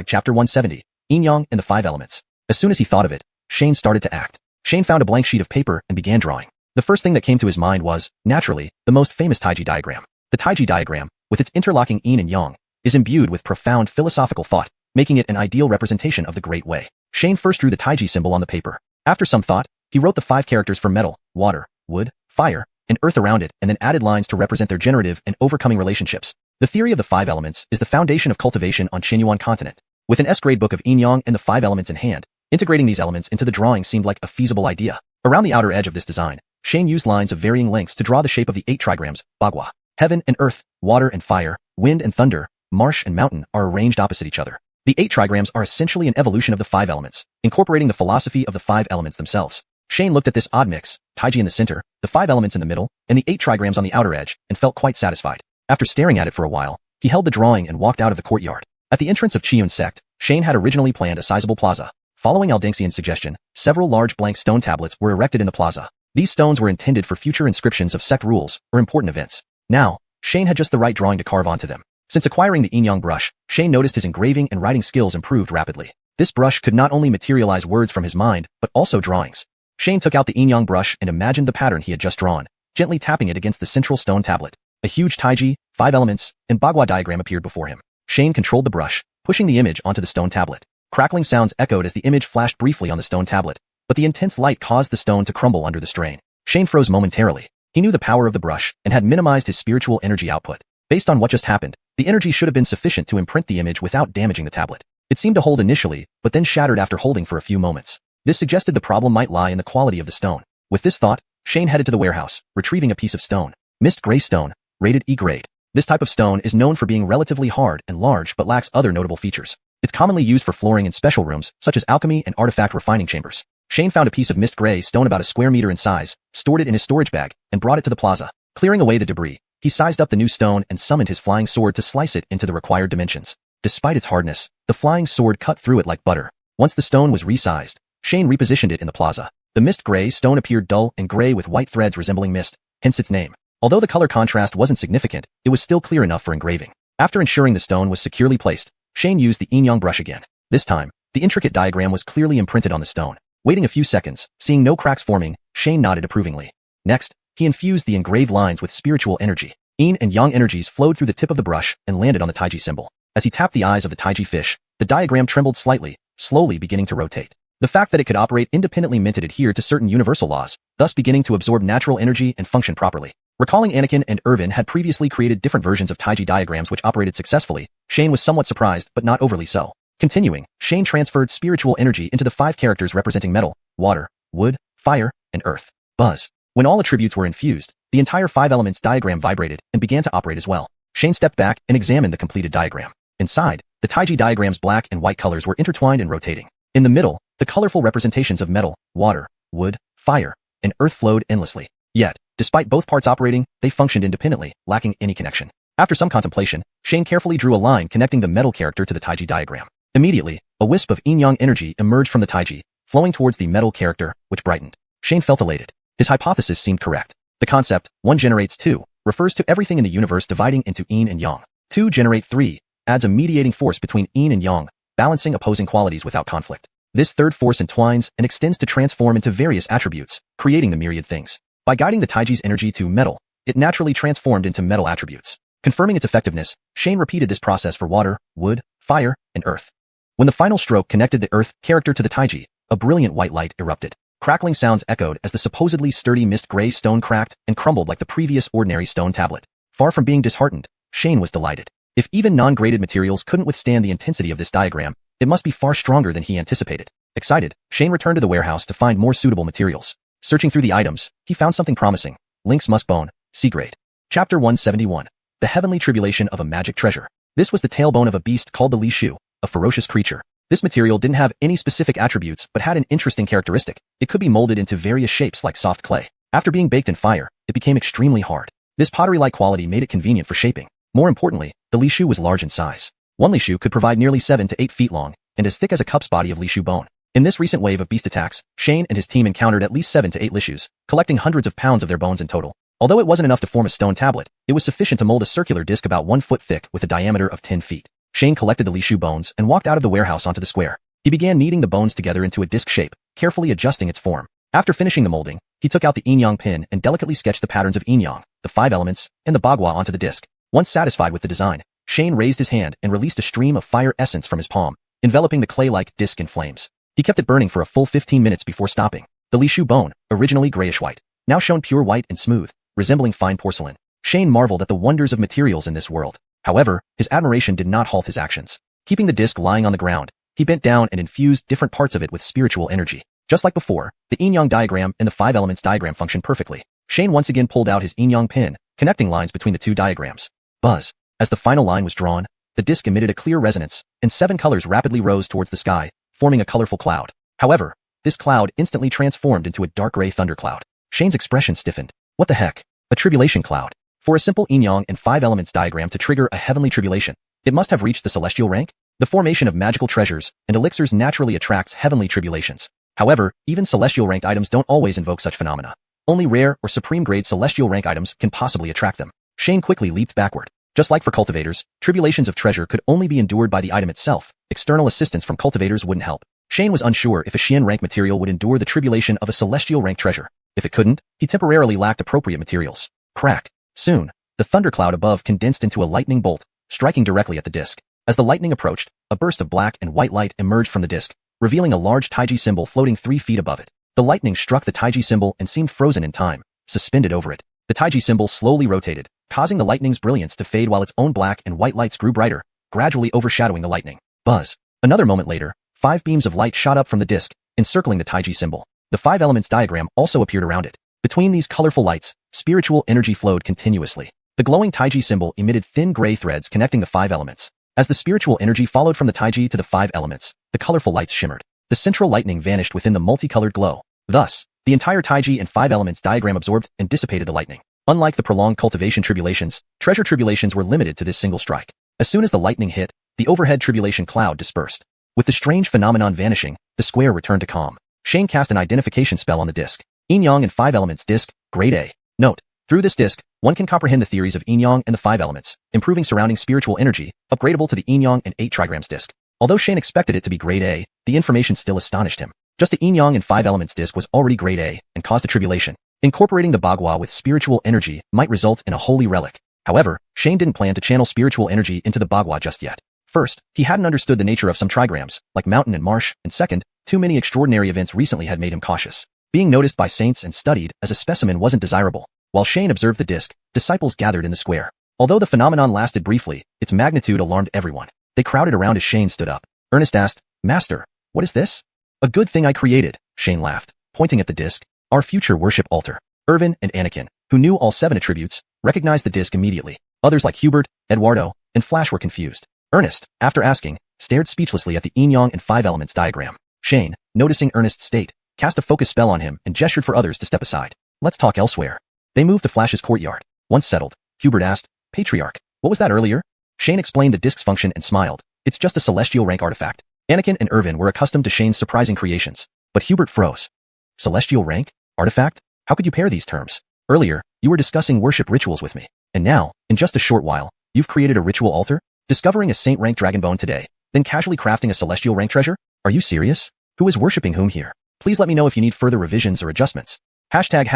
chapter 170, Yin-Yang and the 5 elements. As soon as he thought of it, Shane started to act. Shane found a blank sheet of paper and began drawing. The first thing that came to his mind was, naturally, the most famous Taiji diagram. The Taiji diagram, with its interlocking yin and yang, is imbued with profound philosophical thought, making it an ideal representation of the Great Way. Shane first drew the Taiji symbol on the paper. After some thought, he wrote the 5 characters for metal, water, wood, fire, and earth around it and then added lines to represent their generative and overcoming relationships. The theory of the 5 elements is the foundation of cultivation on Xuanhuan continent. With an S-grade book of yin-yang and the 5 elements in hand, integrating these elements into the drawing seemed like a feasible idea. Around the outer edge of this design, Shane used lines of varying lengths to draw the shape of the 8 trigrams, bagua. Heaven and earth, water and fire, wind and thunder, marsh and mountain are arranged opposite each other. The 8 trigrams are essentially an evolution of the 5 elements, incorporating the philosophy of the 5 elements themselves. Shane looked at this odd mix, Taiji in the center, the 5 elements in the middle, and the 8 trigrams on the outer edge, and felt quite satisfied. After staring at it for a while, he held the drawing and walked out of the courtyard. At the entrance of Xiuxian sect, Shane had originally planned a sizable plaza. Following Aldinxian's suggestion, several large blank stone tablets were erected in the plaza. These stones were intended for future inscriptions of sect rules or important events. Now, Shane had just the right drawing to carve onto them. Since acquiring the yin-yang brush, Shane noticed his engraving and writing skills improved rapidly. This brush could not only materialize words from his mind, but also drawings. Shane took out the yin-yang brush and imagined the pattern he had just drawn, gently tapping it against the central stone tablet. A huge Taiji, 5 elements, and bagua diagram appeared before him. Shane controlled the brush, pushing the image onto the stone tablet. Crackling sounds echoed as the image flashed briefly on the stone tablet, but the intense light caused the stone to crumble under the strain. Shane froze momentarily. He knew the power of the brush and had minimized his spiritual energy output. Based on what just happened, the energy should have been sufficient to imprint the image without damaging the tablet. It seemed to hold initially, but then shattered after holding for a few moments. This suggested the problem might lie in the quality of the stone. With this thought, Shane headed to the warehouse, retrieving a piece of stone. Mist gray stone, rated E grade. This type of stone is known for being relatively hard and large but lacks other notable features. It's commonly used for flooring in special rooms, such as alchemy and artifact refining chambers. Shane found a piece of mist gray stone about a square meter in size, stored it in his storage bag, and brought it to the plaza. Clearing away the debris, he sized up the new stone and summoned his flying sword to slice it into the required dimensions. Despite its hardness, the flying sword cut through it like butter. Once the stone was resized, Shane repositioned it in the plaza. The mist gray stone appeared dull and gray with white threads resembling mist, hence its name. Although the color contrast wasn't significant, it was still clear enough for engraving. After ensuring the stone was securely placed, Shane used the yin-yang brush again. This time, the intricate diagram was clearly imprinted on the stone. Waiting a few seconds, seeing no cracks forming, Shane nodded approvingly. Next, he infused the engraved lines with spiritual energy. Yin and yang energies flowed through the tip of the brush and landed on the Taiji symbol. As he tapped the eyes of the Taiji fish, the diagram trembled slightly, slowly beginning to rotate. The fact that it could operate independently meant it adhered to certain universal laws, thus beginning to absorb natural energy and function properly. Recalling Anakin and Irvin had previously created different versions of Taiji diagrams which operated successfully, Shane was somewhat surprised but not overly so. Continuing, Shane transferred spiritual energy into the 5 characters representing metal, water, wood, fire, and earth. Buzz. When all attributes were infused, the entire 5 elements diagram vibrated and began to operate as well. Shane stepped back and examined the completed diagram. Inside, the Taiji diagram's black and white colors were intertwined and rotating. In the middle, the colorful representations of metal, water, wood, fire, and earth flowed endlessly. Yet, despite both parts operating, they functioned independently, lacking any connection. After some contemplation, Shane carefully drew a line connecting the metal character to the Taiji diagram. Immediately, a wisp of yin-yang energy emerged from the Taiji, flowing towards the metal character, which brightened. Shane felt elated. His hypothesis seemed correct. The concept, 1 generates 2, refers to everything in the universe dividing into yin and yang. 2 generate 3, adds a mediating force between yin and yang, balancing opposing qualities without conflict. This third force entwines and extends to transform into various attributes, creating the myriad things. By guiding the Taiji's energy to metal, it naturally transformed into metal attributes. Confirming its effectiveness, Shane repeated this process for water, wood, fire, and earth. When the final stroke connected the earth character to the Taiji, a brilliant white light erupted. Crackling sounds echoed as the supposedly sturdy mist gray stone cracked and crumbled like the previous ordinary stone tablet. Far from being disheartened, Shane was delighted. If even non-graded materials couldn't withstand the intensity of this diagram, it must be far stronger than he anticipated. Excited, Shane returned to the warehouse to find more suitable materials. Searching through the items, he found something promising. Lynx musk bone, C grade. Chapter 171. The Heavenly Tribulation of a Magic Treasure. This was the tailbone of a beast called the Li Shu, a ferocious creature. This material didn't have any specific attributes but had an interesting characteristic. It could be molded into various shapes like soft clay. After being baked in fire, it became extremely hard. This pottery-like quality made it convenient for shaping. More importantly, the Li Shu was large in size. One Li Shu could provide nearly 7 to 8 feet long and as thick as a cup's body of Li Shu bone. In this recent wave of beast attacks, Shane and his team encountered at least 7 to 8 Li Shus, collecting hundreds of pounds of their bones in total. Although it wasn't enough to form a stone tablet, it was sufficient to mold a circular disc about 1 foot thick with a diameter of 10 feet. Shane collected the Li Shu bones and walked out of the warehouse onto the square. He began kneading the bones together into a disc shape, carefully adjusting its form. After finishing the molding, he took out the yin-yang pin and delicately sketched the patterns of yin-yang, the 5 elements, and the bagua onto the disc. Once satisfied with the design, Shane raised his hand and released a stream of fire essence from his palm, enveloping the clay-like disc in flames. He kept it burning for a full 15 minutes before stopping. The Li Shu bone, originally grayish-white, now shone pure white and smooth, resembling fine porcelain. Shane marveled at the wonders of materials in this world. However, his admiration did not halt his actions. Keeping the disc lying on the ground, he bent down and infused different parts of it with spiritual energy. Just like before, the yin-yang diagram and the 5 elements diagram functioned perfectly. Shane once again pulled out his yin-yang pin, connecting lines between the 2 diagrams. Buzz. As the final line was drawn, the disc emitted a clear resonance, and 7 colors rapidly rose towards the sky, forming a colorful cloud. However, this cloud instantly transformed into a dark gray thundercloud. Shane's expression stiffened. What the heck? A tribulation cloud. For a simple yin-yang and 5 elements diagram to trigger a heavenly tribulation, it must have reached the celestial rank? The formation of magical treasures and elixirs naturally attracts heavenly tribulations. However, even celestial ranked items don't always invoke such phenomena. Only rare or supreme grade celestial rank items can possibly attract them. Shane quickly leaped backward. Just like for cultivators, tribulations of treasure could only be endured by the item itself. External assistance from cultivators wouldn't help. Shane was unsure if a xian rank material would endure the tribulation of a celestial rank treasure. If it couldn't, he temporarily lacked appropriate materials. Crack. Soon, the thundercloud above condensed into a lightning bolt, striking directly at the disc. As the lightning approached, a burst of black and white light emerged from the disc, revealing a large taiji symbol floating 3 feet above it. The lightning struck the taiji symbol and seemed frozen in time, suspended over it. The taiji symbol slowly rotated, causing the lightning's brilliance to fade while its own black and white lights grew brighter, gradually overshadowing the lightning. Buzz. Another moment later, 5 beams of light shot up from the disc, encircling the taiji symbol. The 5 elements diagram also appeared around it. Between these colorful lights, spiritual energy flowed continuously. The glowing taiji symbol emitted thin gray threads connecting the 5 elements. As the spiritual energy followed from the taiji to the 5 elements, the colorful lights shimmered. The central lightning vanished within the multicolored glow. Thus, the entire taiji and 5 elements diagram absorbed and dissipated the lightning. Unlike the prolonged cultivation tribulations, treasure tribulations were limited to this single strike. As soon as the lightning hit, the overhead tribulation cloud dispersed. With the strange phenomenon vanishing, the square returned to calm. Shane cast an identification spell on the disc. Yin-yang and 5 elements disc, grade A. Note: through this disc, one can comprehend the theories of yin-yang and the 5 elements, improving surrounding spiritual energy, upgradable to the yin-yang and 8 trigrams disc. Although Shane expected it to be grade A, the information still astonished him. Just the yin-yang and 5 elements disc was already grade A and caused a tribulation. Incorporating the bagua with spiritual energy might result in a holy relic. However, Shane didn't plan to channel spiritual energy into the bagua just yet. First, he hadn't understood the nature of some trigrams, like mountain and marsh, and second, too many extraordinary events recently had made him cautious. Being noticed by saints and studied as a specimen wasn't desirable. While Shane observed the disc, disciples gathered in the square. Although the phenomenon lasted briefly, its magnitude alarmed everyone. They crowded around as Shane stood up. Ernest asked, "Master, what is this?" "A good thing I created," Shane laughed, pointing at the disc. "Our future worship altar." Irvin and Anakin, who knew all 7 attributes, recognized the disc immediately. Others like Hubert, Eduardo, and Flash were confused. Ernest, after asking, stared speechlessly at the yin-yang and 5 elements diagram. Shane, noticing Ernest's state, cast a focus spell on him and gestured for others to step aside. "Let's talk elsewhere." They moved to Flash's courtyard. Once settled, Hubert asked, "Patriarch, what was that earlier?" Shane explained the disc's function and smiled. "It's just a celestial rank artifact." Anakin and Irvin were accustomed to Shane's surprising creations, but Hubert froze. "Celestial rank? Artifact? How could you pair these terms? Earlier, you were discussing worship rituals with me, and now, in just a short while, you've created a ritual altar? Discovering a saint-rank dragonbone today, then casually crafting a celestial rank treasure? Are you serious? Who is worshipping whom here? Please let me know if you need further revisions or adjustments." Hashtag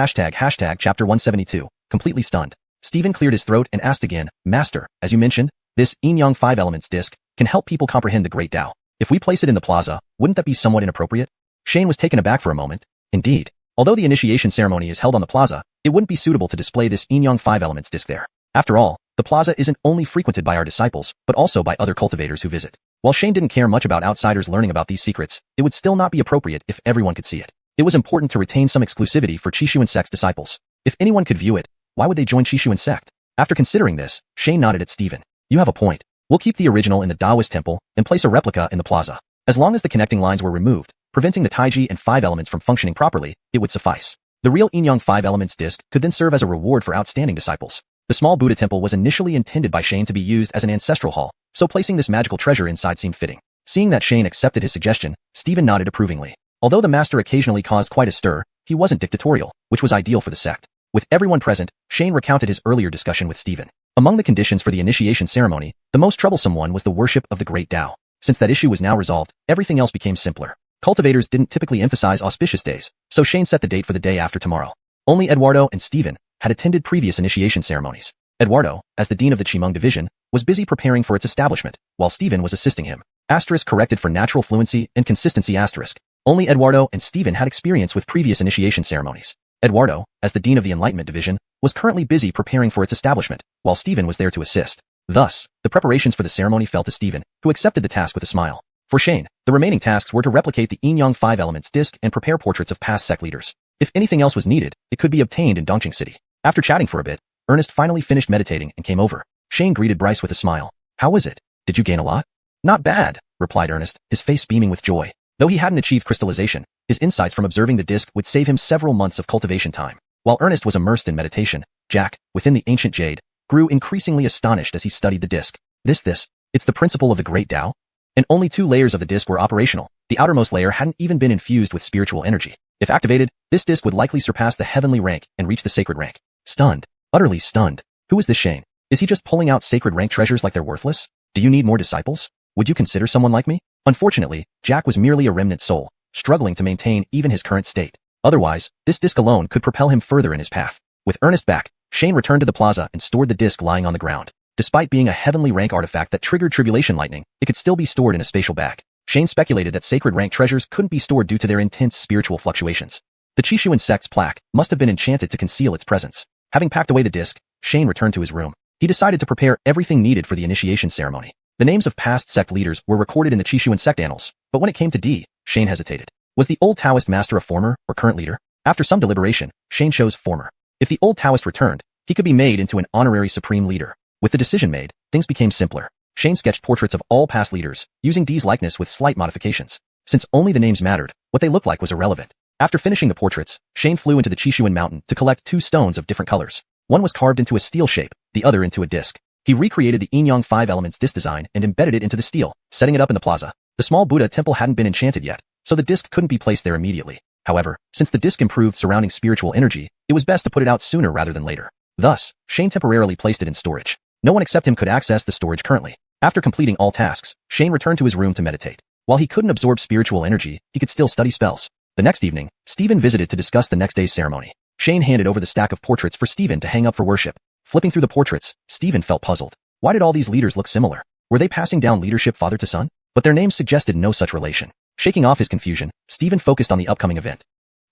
chapter 172, completely stunned. Stephen cleared his throat and asked again, "Master, as you mentioned, this yin-yang 5 elements disc can help people comprehend the great Tao. If we place it in the plaza, wouldn't that be somewhat inappropriate?" Shane was taken aback for a moment. Indeed. Although the initiation ceremony is held on the plaza, it wouldn't be suitable to display this yin-yang 5 elements disc there. After all, the plaza isn't only frequented by our disciples, but also by other cultivators who visit. While Shane didn't care much about outsiders learning about these secrets, it would still not be appropriate if everyone could see it. It was important to retain some exclusivity for xiuxian sect's disciples. If anyone could view it, why would they join xiuxian sect? After considering this, Shane nodded at Stephen. "You have a point. We'll keep the original in the Taoist temple and place a replica in the plaza. As long as the connecting lines were removed, preventing the taiji and 5 elements from functioning properly, it would suffice. The real yin-yang 5 elements disc could then serve as a reward for outstanding disciples." The small Buddha temple was initially intended by Shane to be used as an ancestral hall, so placing this magical treasure inside seemed fitting. Seeing that Shane accepted his suggestion, Stephen nodded approvingly. Although the master occasionally caused quite a stir, he wasn't dictatorial, which was ideal for the sect. With everyone present, Shane recounted his earlier discussion with Stephen. Among the conditions for the initiation ceremony, the most troublesome one was the worship of the great Tao. Since that issue was now resolved, everything else became simpler. Cultivators didn't typically emphasize auspicious days, so Shane set the date for the day after tomorrow. Only Eduardo and Stephen had attended previous initiation ceremonies. Eduardo, as the dean of the Qimeng division, was busy preparing for its establishment, while Stephen was assisting him. Asterisk corrected for natural fluency and consistency asterisk. Only Eduardo and Stephen had experience with previous initiation ceremonies. Eduardo, as the dean of the Enlightenment division, was currently busy preparing for its establishment, while Stephen was there to assist. Thus, the preparations for the ceremony fell to Stephen, who accepted the task with a smile. For Shane, the remaining tasks were to replicate the yin-yang 5 elements disc and prepare portraits of past sect leaders. If anything else was needed, it could be obtained in Dongqing City. After chatting for a bit, Ernest finally finished meditating and came over. Shane greeted Bryce with a smile. "How was it? Did you gain a lot?" "Not bad," replied Ernest, his face beaming with joy. Though he hadn't achieved crystallization, His insights from observing the disc would save him several months of cultivation time. While Ernest was immersed in meditation, Jack, within the ancient jade, grew increasingly astonished as he studied the disc. It's the principle of the great Tao? And only 2 layers of the disc were operational. The outermost layer hadn't even been infused with spiritual energy. If activated, this disc would likely surpass the heavenly rank and reach the sacred rank. Stunned. Utterly stunned. Who is this Shane? Is he just pulling out sacred rank treasures like they're worthless? Do you need more disciples? Would you consider someone like me? Unfortunately, Jack was merely a remnant soul, struggling to maintain even his current state. Otherwise, this disc alone could propel him further in his path. With Ernest back, Shane returned to the plaza and stored the disc lying on the ground. Despite being a heavenly rank artifact that triggered tribulation lightning, it could still be stored in a spatial bag. Shane speculated that sacred rank treasures couldn't be stored due to their intense spiritual fluctuations. The xiuxian sect's plaque must have been enchanted to conceal its presence. Having packed away the disc, Shane returned to his room. He decided to prepare everything needed for the initiation ceremony. The names of past sect leaders were recorded in the xiuxian sect annals, but when it came to D, Shane hesitated. Was the old Taoist master a former or current leader? After some deliberation, Shane chose former. If the old Taoist returned, he could be made into an honorary supreme leader. With the decision made, things became simpler. Shane sketched portraits of all past leaders, using D's likeness with slight modifications. Since only the names mattered, what they looked like was irrelevant. After finishing the portraits, Shane flew into the Xiuxian mountain to collect 2 stones of different colors. One was carved into a steel shape, the other into a disc. He recreated the yin yang 5 elements disc design and embedded it into the steel, setting it up in the plaza. The small Buddha temple hadn't been enchanted yet, so the disc couldn't be placed there immediately. However, since the disc improved surrounding spiritual energy, it was best to put it out sooner rather than later. Thus, Shane temporarily placed it in storage. No one except him could access the storage currently. After completing all tasks, Shane returned to his room to meditate. While he couldn't absorb spiritual energy, he could still study spells. The next evening, Stephen visited to discuss the next day's ceremony. Shane handed over the stack of portraits for Stephen to hang up for worship. Flipping through the portraits, Stephen felt puzzled. Why did all these leaders look similar? Were they passing down leadership father to son? But their names suggested no such relation. Shaking off his confusion, Stephen focused on the upcoming event.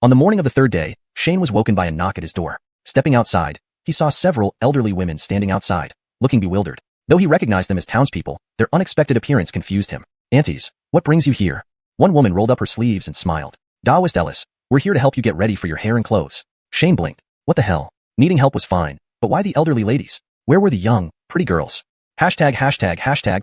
On the morning of the 3rd day, Shane was woken by a knock at his door. Stepping outside, he saw several elderly women standing outside, looking bewildered. Though he recognized them as townspeople, their unexpected appearance confused him. Aunties, what brings you here? One woman rolled up her sleeves and smiled. Taoist Ellis, we're here to help you get ready for your hair and clothes. Shane blinked. What the hell? Needing help was fine, but why the elderly ladies? Where were the young, pretty girls? Hashtag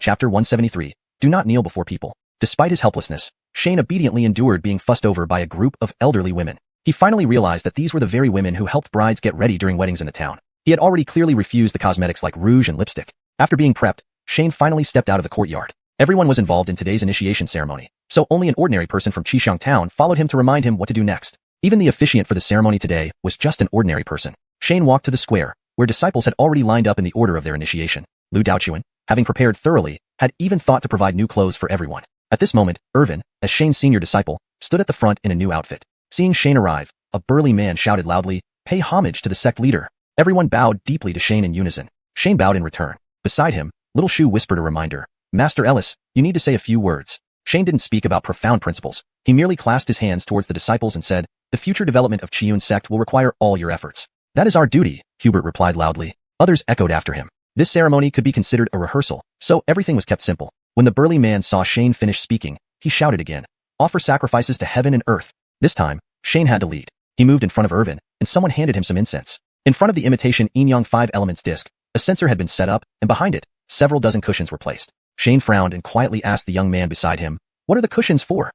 chapter 173. Do not kneel before people. Despite his helplessness, Shane obediently endured being fussed over by a group of elderly women. He finally realized that these were the very women who helped brides get ready during weddings in the town. He had already clearly refused the cosmetics like rouge and lipstick. After being prepped, Shane finally stepped out of the courtyard. Everyone was involved in today's initiation ceremony, so only an ordinary person from Xiuxian town followed him to remind him what to do next. Even the officiant for the ceremony today was just an ordinary person. Shane walked to the square, where disciples had already lined up in the order of their initiation. Lu Daochuan, having prepared thoroughly, had even thought to provide new clothes for everyone. At this moment, Irvin, as Shane's senior disciple, stood at the front in a new outfit. Seeing Shane arrive, a burly man shouted loudly, "Pay homage to the sect leader." Everyone bowed deeply to Shane in unison. Shane bowed in return. Beside him, Little Shu whispered a reminder. "Master Ellis, you need to say a few words." Shane didn't speak about profound principles. He merely clasped his hands towards the disciples and said, "The future development of Qiyun sect will require all your efforts." "That is our duty," Hubert replied loudly. Others echoed after him. This ceremony could be considered a rehearsal, so everything was kept simple. When the burly man saw Shane finish speaking, he shouted again, "Offer sacrifices to heaven and earth." This time, Shane had to lead. He moved in front of Irvin, and someone handed him some incense. In front of the imitation yin-yang 5 elements disc, a censer had been set up, and behind it, several dozen cushions were placed. Shane frowned and quietly asked the young man beside him, "What are the cushions for?"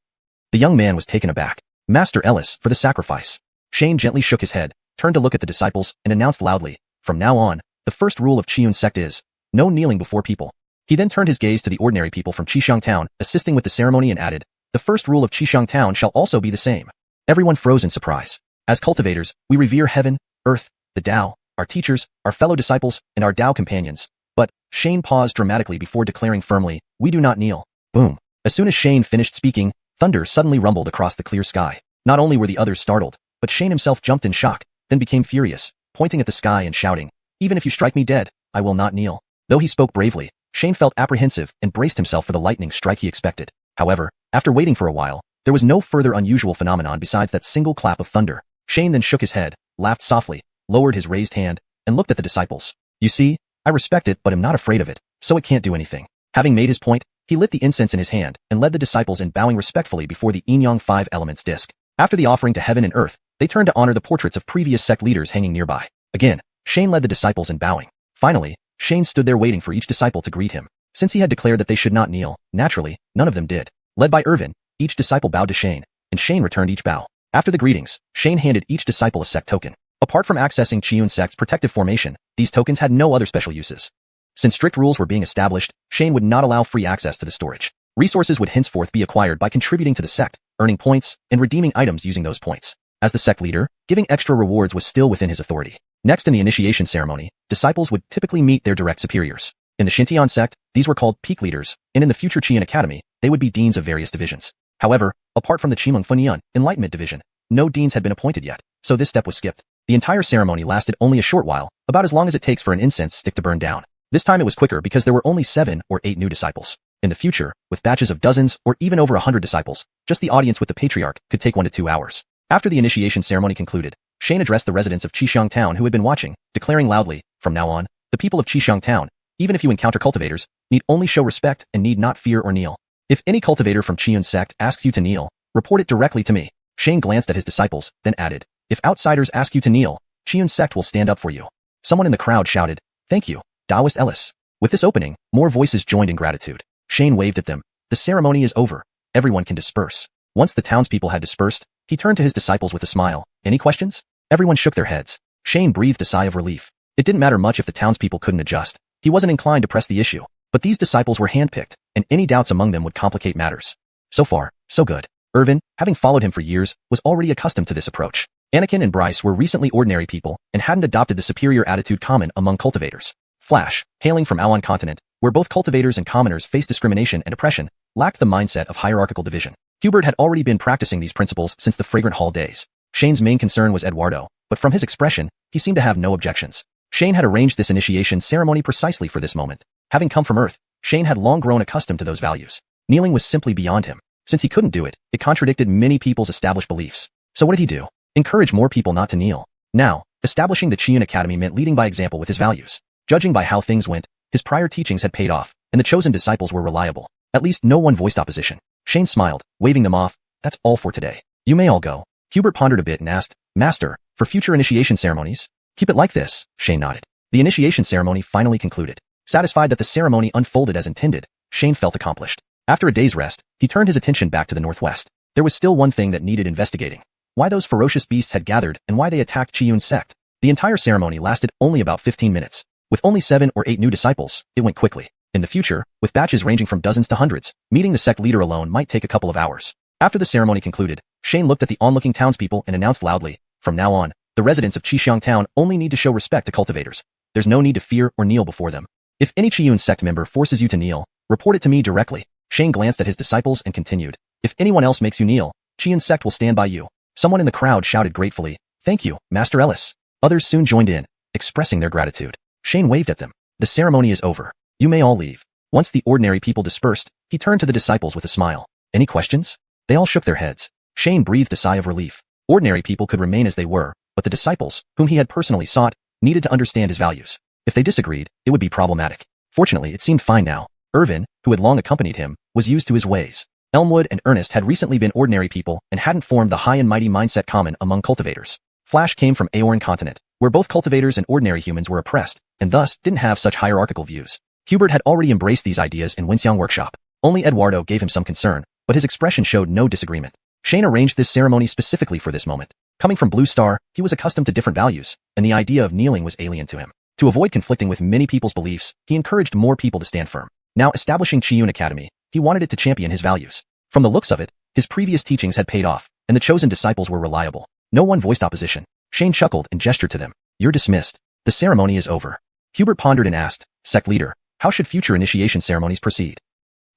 The young man was taken aback. "Master Ellis, for the sacrifice." Shane gently shook his head, turned to look at the disciples, and announced loudly, "From now on, the first rule of Qiyun sect is, no kneeling before people." He then turned his gaze to the ordinary people from Xiuxian town, assisting with the ceremony, and added, "The first rule of Xiuxian town shall also be the same." Everyone froze in surprise. As cultivators, we revere heaven, earth, the Tao, our teachers, our fellow disciples, and our Tao companions. But, Shane paused dramatically before declaring firmly, "We do not kneel." Boom. As soon as Shane finished speaking, thunder suddenly rumbled across the clear sky. Not only were the others startled, but Shane himself jumped in shock, then became furious, pointing at the sky and shouting, "Even if you strike me dead, I will not kneel." Though he spoke bravely, Shane felt apprehensive and braced himself for the lightning strike he expected. However, after waiting for a while, there was no further unusual phenomenon besides that single clap of thunder. Shane then shook his head, laughed softly, lowered his raised hand, and looked at the disciples. "You see, I respect it but am not afraid of it, so it can't do anything." Having made his point, he lit the incense in his hand and led the disciples in bowing respectfully before the yin-yang 5 elements disc. After the offering to heaven and earth, they turned to honor the portraits of previous sect leaders hanging nearby. Again, Shane led the disciples in bowing. Finally, Shane stood there waiting for each disciple to greet him. Since he had declared that they should not kneel, naturally, none of them did. Led by Irvin, each disciple bowed to Shane. and Shane returned each bow. After the greetings, Shane handed each disciple a sect token. Apart from accessing Xiuxian sect's protective formation, these tokens had no other special uses. Since strict rules were being established, Shane would not allow free access to the storage. Resources would henceforth be acquired by contributing to the sect, earning points, and redeeming items using those points. As the sect leader, giving extra rewards was still within his authority. Next, in the initiation ceremony, disciples would typically meet their direct superiors. In the Xintian sect, these were called peak leaders, and in the future Qian Academy, they would be deans of various divisions. However, apart from the Qimengfenyan Enlightenment division, no deans had been appointed yet, so this step was skipped. The entire ceremony lasted only a short while, about as long as it takes for an incense stick to burn down. This time it was quicker because there were only 7 or 8 new disciples. In the future, with batches of dozens or even over 100 disciples, just the audience with the patriarch could take 1 to 2 hours. After the initiation ceremony concluded, Shane addressed the residents of Xiuxian town who had been watching, declaring loudly, "From now on, the people of Xiuxian town, even if you encounter cultivators, need only show respect and need not fear or kneel. If any cultivator from Qian sect asks you to kneel, report it directly to me." Shane glanced at his disciples, then added, "If outsiders ask you to kneel, Qian sect will stand up for you." Someone in the crowd shouted, "Thank you, Taoist Ellis." With this opening, more voices joined in gratitude. Shane waved at them. "The ceremony is over. Everyone can disperse." Once the townspeople had dispersed, he turned to his disciples with a smile. "Any questions?" Everyone shook their heads. Shane breathed a sigh of relief. It didn't matter much if the townspeople couldn't adjust. He wasn't inclined to press the issue. But these disciples were handpicked, and any doubts among them would complicate matters. So far, so good. Irvin, having followed him for years, was already accustomed to this approach. Anakin and Bryce were recently ordinary people and hadn't adopted the superior attitude common among cultivators. Flash, hailing from Awan continent, where both cultivators and commoners faced discrimination and oppression, lacked the mindset of hierarchical division. Hubert had already been practicing these principles since the Fragrant Hall days. Shane's main concern was Eduardo, but from his expression, he seemed to have no objections. Shane had arranged this initiation ceremony precisely for this moment. Having come from Earth, Shane had long grown accustomed to those values. Kneeling was simply beyond him. Since he couldn't do it, it contradicted many people's established beliefs. So what did he do? Encourage more people not to kneel. Now, establishing the Qian Academy meant leading by example with his values. Judging by how things went, his prior teachings had paid off, and the chosen disciples were reliable. At least no one voiced opposition. Shane smiled, waving them off. "That's all for today. You may all go." Hubert pondered a bit and asked, "Master, for future initiation ceremonies?" "Keep it like this," Shane nodded. The initiation ceremony finally concluded. Satisfied that the ceremony unfolded as intended, Shane felt accomplished. After a day's rest, he turned his attention back to the northwest. There was still one thing that needed investigating. Why those ferocious beasts had gathered and why they attacked Qiuxian sect. The entire ceremony lasted only about 15 minutes. With only 7 or 8 new disciples, it went quickly. In the future, with batches ranging from dozens to hundreds, meeting the sect leader alone might take a couple of hours. After the ceremony concluded, Shane looked at the onlooking townspeople and announced loudly, "From now on, the residents of Xiuxian town only need to show respect to cultivators. There's no need to fear or kneel before them. If any Qiuxian sect member forces you to kneel, report it to me directly." Shane glanced at his disciples and continued, "If anyone else makes you kneel, Qiuxian sect will stand by you." Someone in the crowd shouted gratefully, "Thank you, Master Ellis." Others soon joined in, expressing their gratitude. Shane waved at them. "The ceremony is over. You may all leave." Once the ordinary people dispersed, he turned to the disciples with a smile. "Any questions?" They all shook their heads. Shane breathed a sigh of relief. Ordinary people could remain as they were, but the disciples, whom he had personally sought, needed to understand his values. If they disagreed, it would be problematic. Fortunately, it seemed fine now. Irvin, who had long accompanied him, was used to his ways. Elmwood and Ernest had recently been ordinary people and hadn't formed the high and mighty mindset common among cultivators. Flash came from Aorn continent, where both cultivators and ordinary humans were oppressed, and thus didn't have such hierarchical views. Hubert had already embraced these ideas in Winxiang workshop. Only Eduardo gave him some concern, but his expression showed no disagreement. Shane arranged this ceremony specifically for this moment. Coming from Blue Star, he was accustomed to different values, and the idea of kneeling was alien to him. To avoid conflicting with many people's beliefs, he encouraged more people to stand firm. Now establishing Qiuxian Academy, he wanted it to champion his values. From the looks of it, his previous teachings had paid off, and the chosen disciples were reliable. No one voiced opposition. Shane chuckled and gestured to them. "You're dismissed. The ceremony is over." Hubert pondered and asked, "Sect leader, how should future initiation ceremonies proceed?"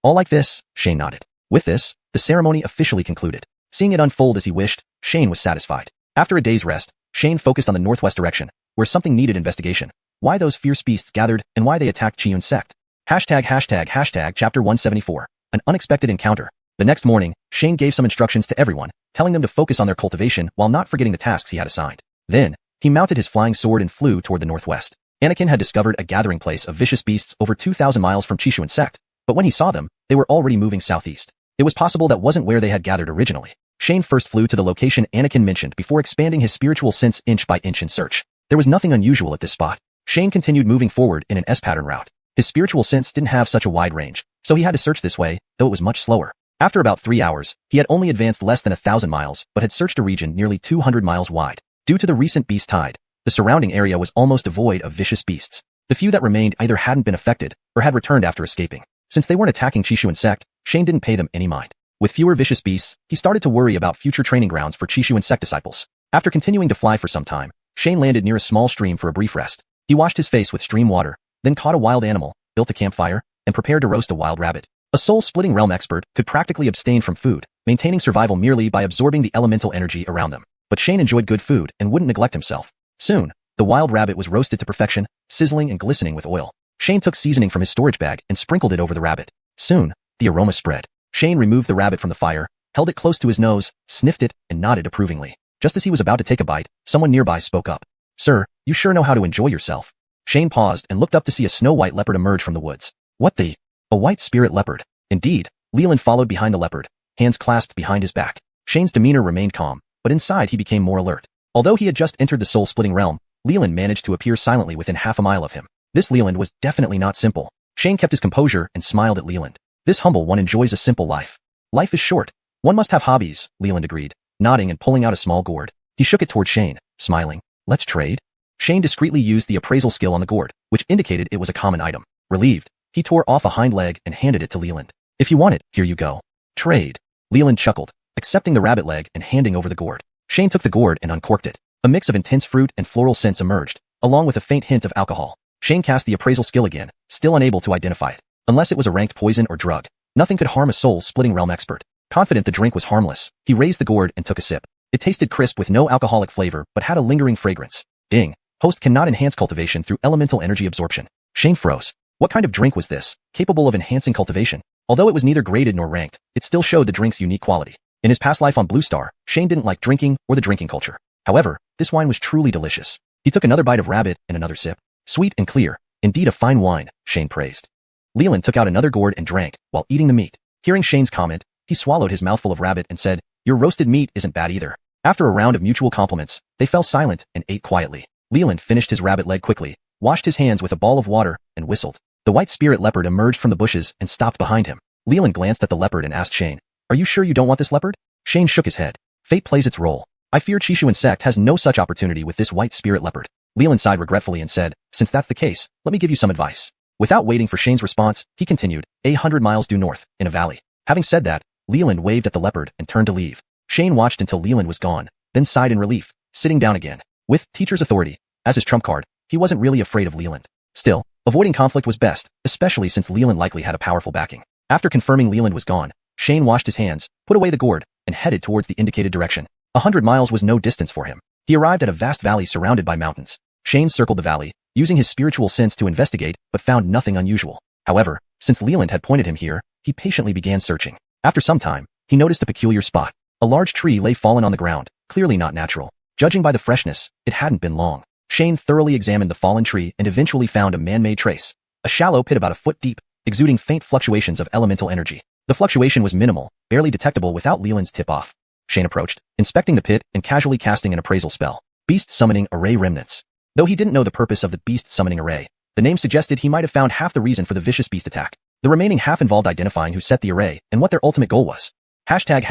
"All like this," Shane nodded. With this, the ceremony officially concluded. Seeing it unfold as he wished, Shane was satisfied. After a day's rest, Shane focused on the northwest direction, where something needed investigation. Why those fierce beasts gathered and why they attacked Qiuxian sect. ###Chapter 174. An unexpected encounter. The next morning, Shane gave some instructions to everyone, telling them to focus on their cultivation while not forgetting the tasks he had assigned. Then, he mounted his flying sword and flew toward the northwest. Anakin had discovered a gathering place of vicious beasts over 2,000 miles from Xiuxian sect, but when he saw them, they were already moving southeast. It was possible that wasn't where they had gathered originally. Shane first flew to the location Anakin mentioned before expanding his spiritual sense inch by inch in search. There was nothing unusual at this spot. Shane continued moving forward in an S-pattern route. His spiritual sense didn't have such a wide range, so he had to search this way, though it was much slower. After about 3 hours, he had only advanced less than 1,000 miles, but had searched a region nearly 200 miles wide. Due to the recent beast tide, the surrounding area was almost devoid of vicious beasts. The few that remained either hadn't been affected, or had returned after escaping. Since they weren't attacking Xiuxian sect, Shane didn't pay them any mind. With fewer vicious beasts, he started to worry about future training grounds for Xiuxian sect disciples. After continuing to fly for some time, Shane landed near a small stream for a brief rest. He washed his face with stream water, then caught a wild animal, built a campfire, and prepared to roast a wild rabbit. A soul-splitting realm expert could practically abstain from food, maintaining survival merely by absorbing the elemental energy around them. But Shane enjoyed good food and wouldn't neglect himself. Soon, the wild rabbit was roasted to perfection, sizzling and glistening with oil. Shane took seasoning from his storage bag and sprinkled it over the rabbit. Soon, the aroma spread. Shane removed the rabbit from the fire, held it close to his nose, sniffed it, and nodded approvingly. Just as he was about to take a bite, someone nearby spoke up. "Sir, you sure know how to enjoy yourself." Shane paused and looked up to see a snow-white leopard emerge from the woods. What the? A white spirit leopard. Indeed, Leland followed behind the leopard, hands clasped behind his back. Shane's demeanor remained calm, but inside he became more alert. Although he had just entered the soul-splitting realm, Leland managed to appear silently within half a mile of him. This Leland was definitely not simple. Shane kept his composure and smiled at Leland. This humble one enjoys a simple life. Life is short. One must have hobbies, Leland agreed, nodding and pulling out a small gourd. He shook it toward Shane, smiling. Let's trade? Shane discreetly used the appraisal skill on the gourd, which indicated it was a common item. Relieved, he tore off a hind leg and handed it to Leland. If you want it, here you go. Trade. Leland chuckled, accepting the rabbit leg and handing over the gourd. Shane took the gourd and uncorked it. A mix of intense fruit and floral scents emerged, along with a faint hint of alcohol. Shane cast the appraisal skill again, still unable to identify it. Unless it was a ranked poison or drug, nothing could harm a soul-splitting realm expert. Confident the drink was harmless, he raised the gourd and took a sip. It tasted crisp with no alcoholic flavor but had a lingering fragrance. Ding. Host cannot enhance cultivation through elemental energy absorption. Shane froze. What kind of drink was this, capable of enhancing cultivation? Although it was neither graded nor ranked, it still showed the drink's unique quality. In his past life on Blue Star, Shane didn't like drinking or the drinking culture. However, this wine was truly delicious. He took another bite of rabbit and another sip. Sweet and clear. Indeed a fine wine, Shane praised. Leland took out another gourd and drank, while eating the meat. Hearing Shane's comment, he swallowed his mouthful of rabbit and said, "Your roasted meat isn't bad either." After a round of mutual compliments, they fell silent and ate quietly. Leland finished his rabbit leg quickly, washed his hands with a ball of water, and whistled. The white spirit leopard emerged from the bushes and stopped behind him. Leland glanced at the leopard and asked Shane, "Are you sure you don't want this leopard?" Shane shook his head. Fate plays its role. I fear Xiuxian sect has no such opportunity with this white spirit leopard. Leland sighed regretfully and said, "Since that's the case, let me give you some advice." Without waiting for Shane's response, he continued, 100 miles due north, in a valley. Having said that, Leland waved at the leopard and turned to leave. Shane watched until Leland was gone, then sighed in relief, sitting down again. With teacher's authority as his trump card, he wasn't really afraid of Leland. Still, avoiding conflict was best, especially since Leland likely had a powerful backing. After confirming Leland was gone, Shane washed his hands, put away the gourd, and headed towards the indicated direction. 100 miles was no distance for him. He arrived at a vast valley surrounded by mountains. Shane circled the valley, using his spiritual sense to investigate, but found nothing unusual. However, since Leland had pointed him here, he patiently began searching. After some time, he noticed a peculiar spot. A large tree lay fallen on the ground, clearly not natural. Judging by the freshness, it hadn't been long. Shane thoroughly examined the fallen tree and eventually found a man-made trace. A shallow pit about a foot deep, exuding faint fluctuations of elemental energy. The fluctuation was minimal, barely detectable without Leland's tip-off. Shane approached, inspecting the pit and casually casting an appraisal spell. Beast Summoning Array Remnants. Though he didn't know the purpose of the Beast Summoning Array, the name suggested he might have found half the reason for the vicious beast attack. The remaining half involved identifying who set the array and what their ultimate goal was. Hashtag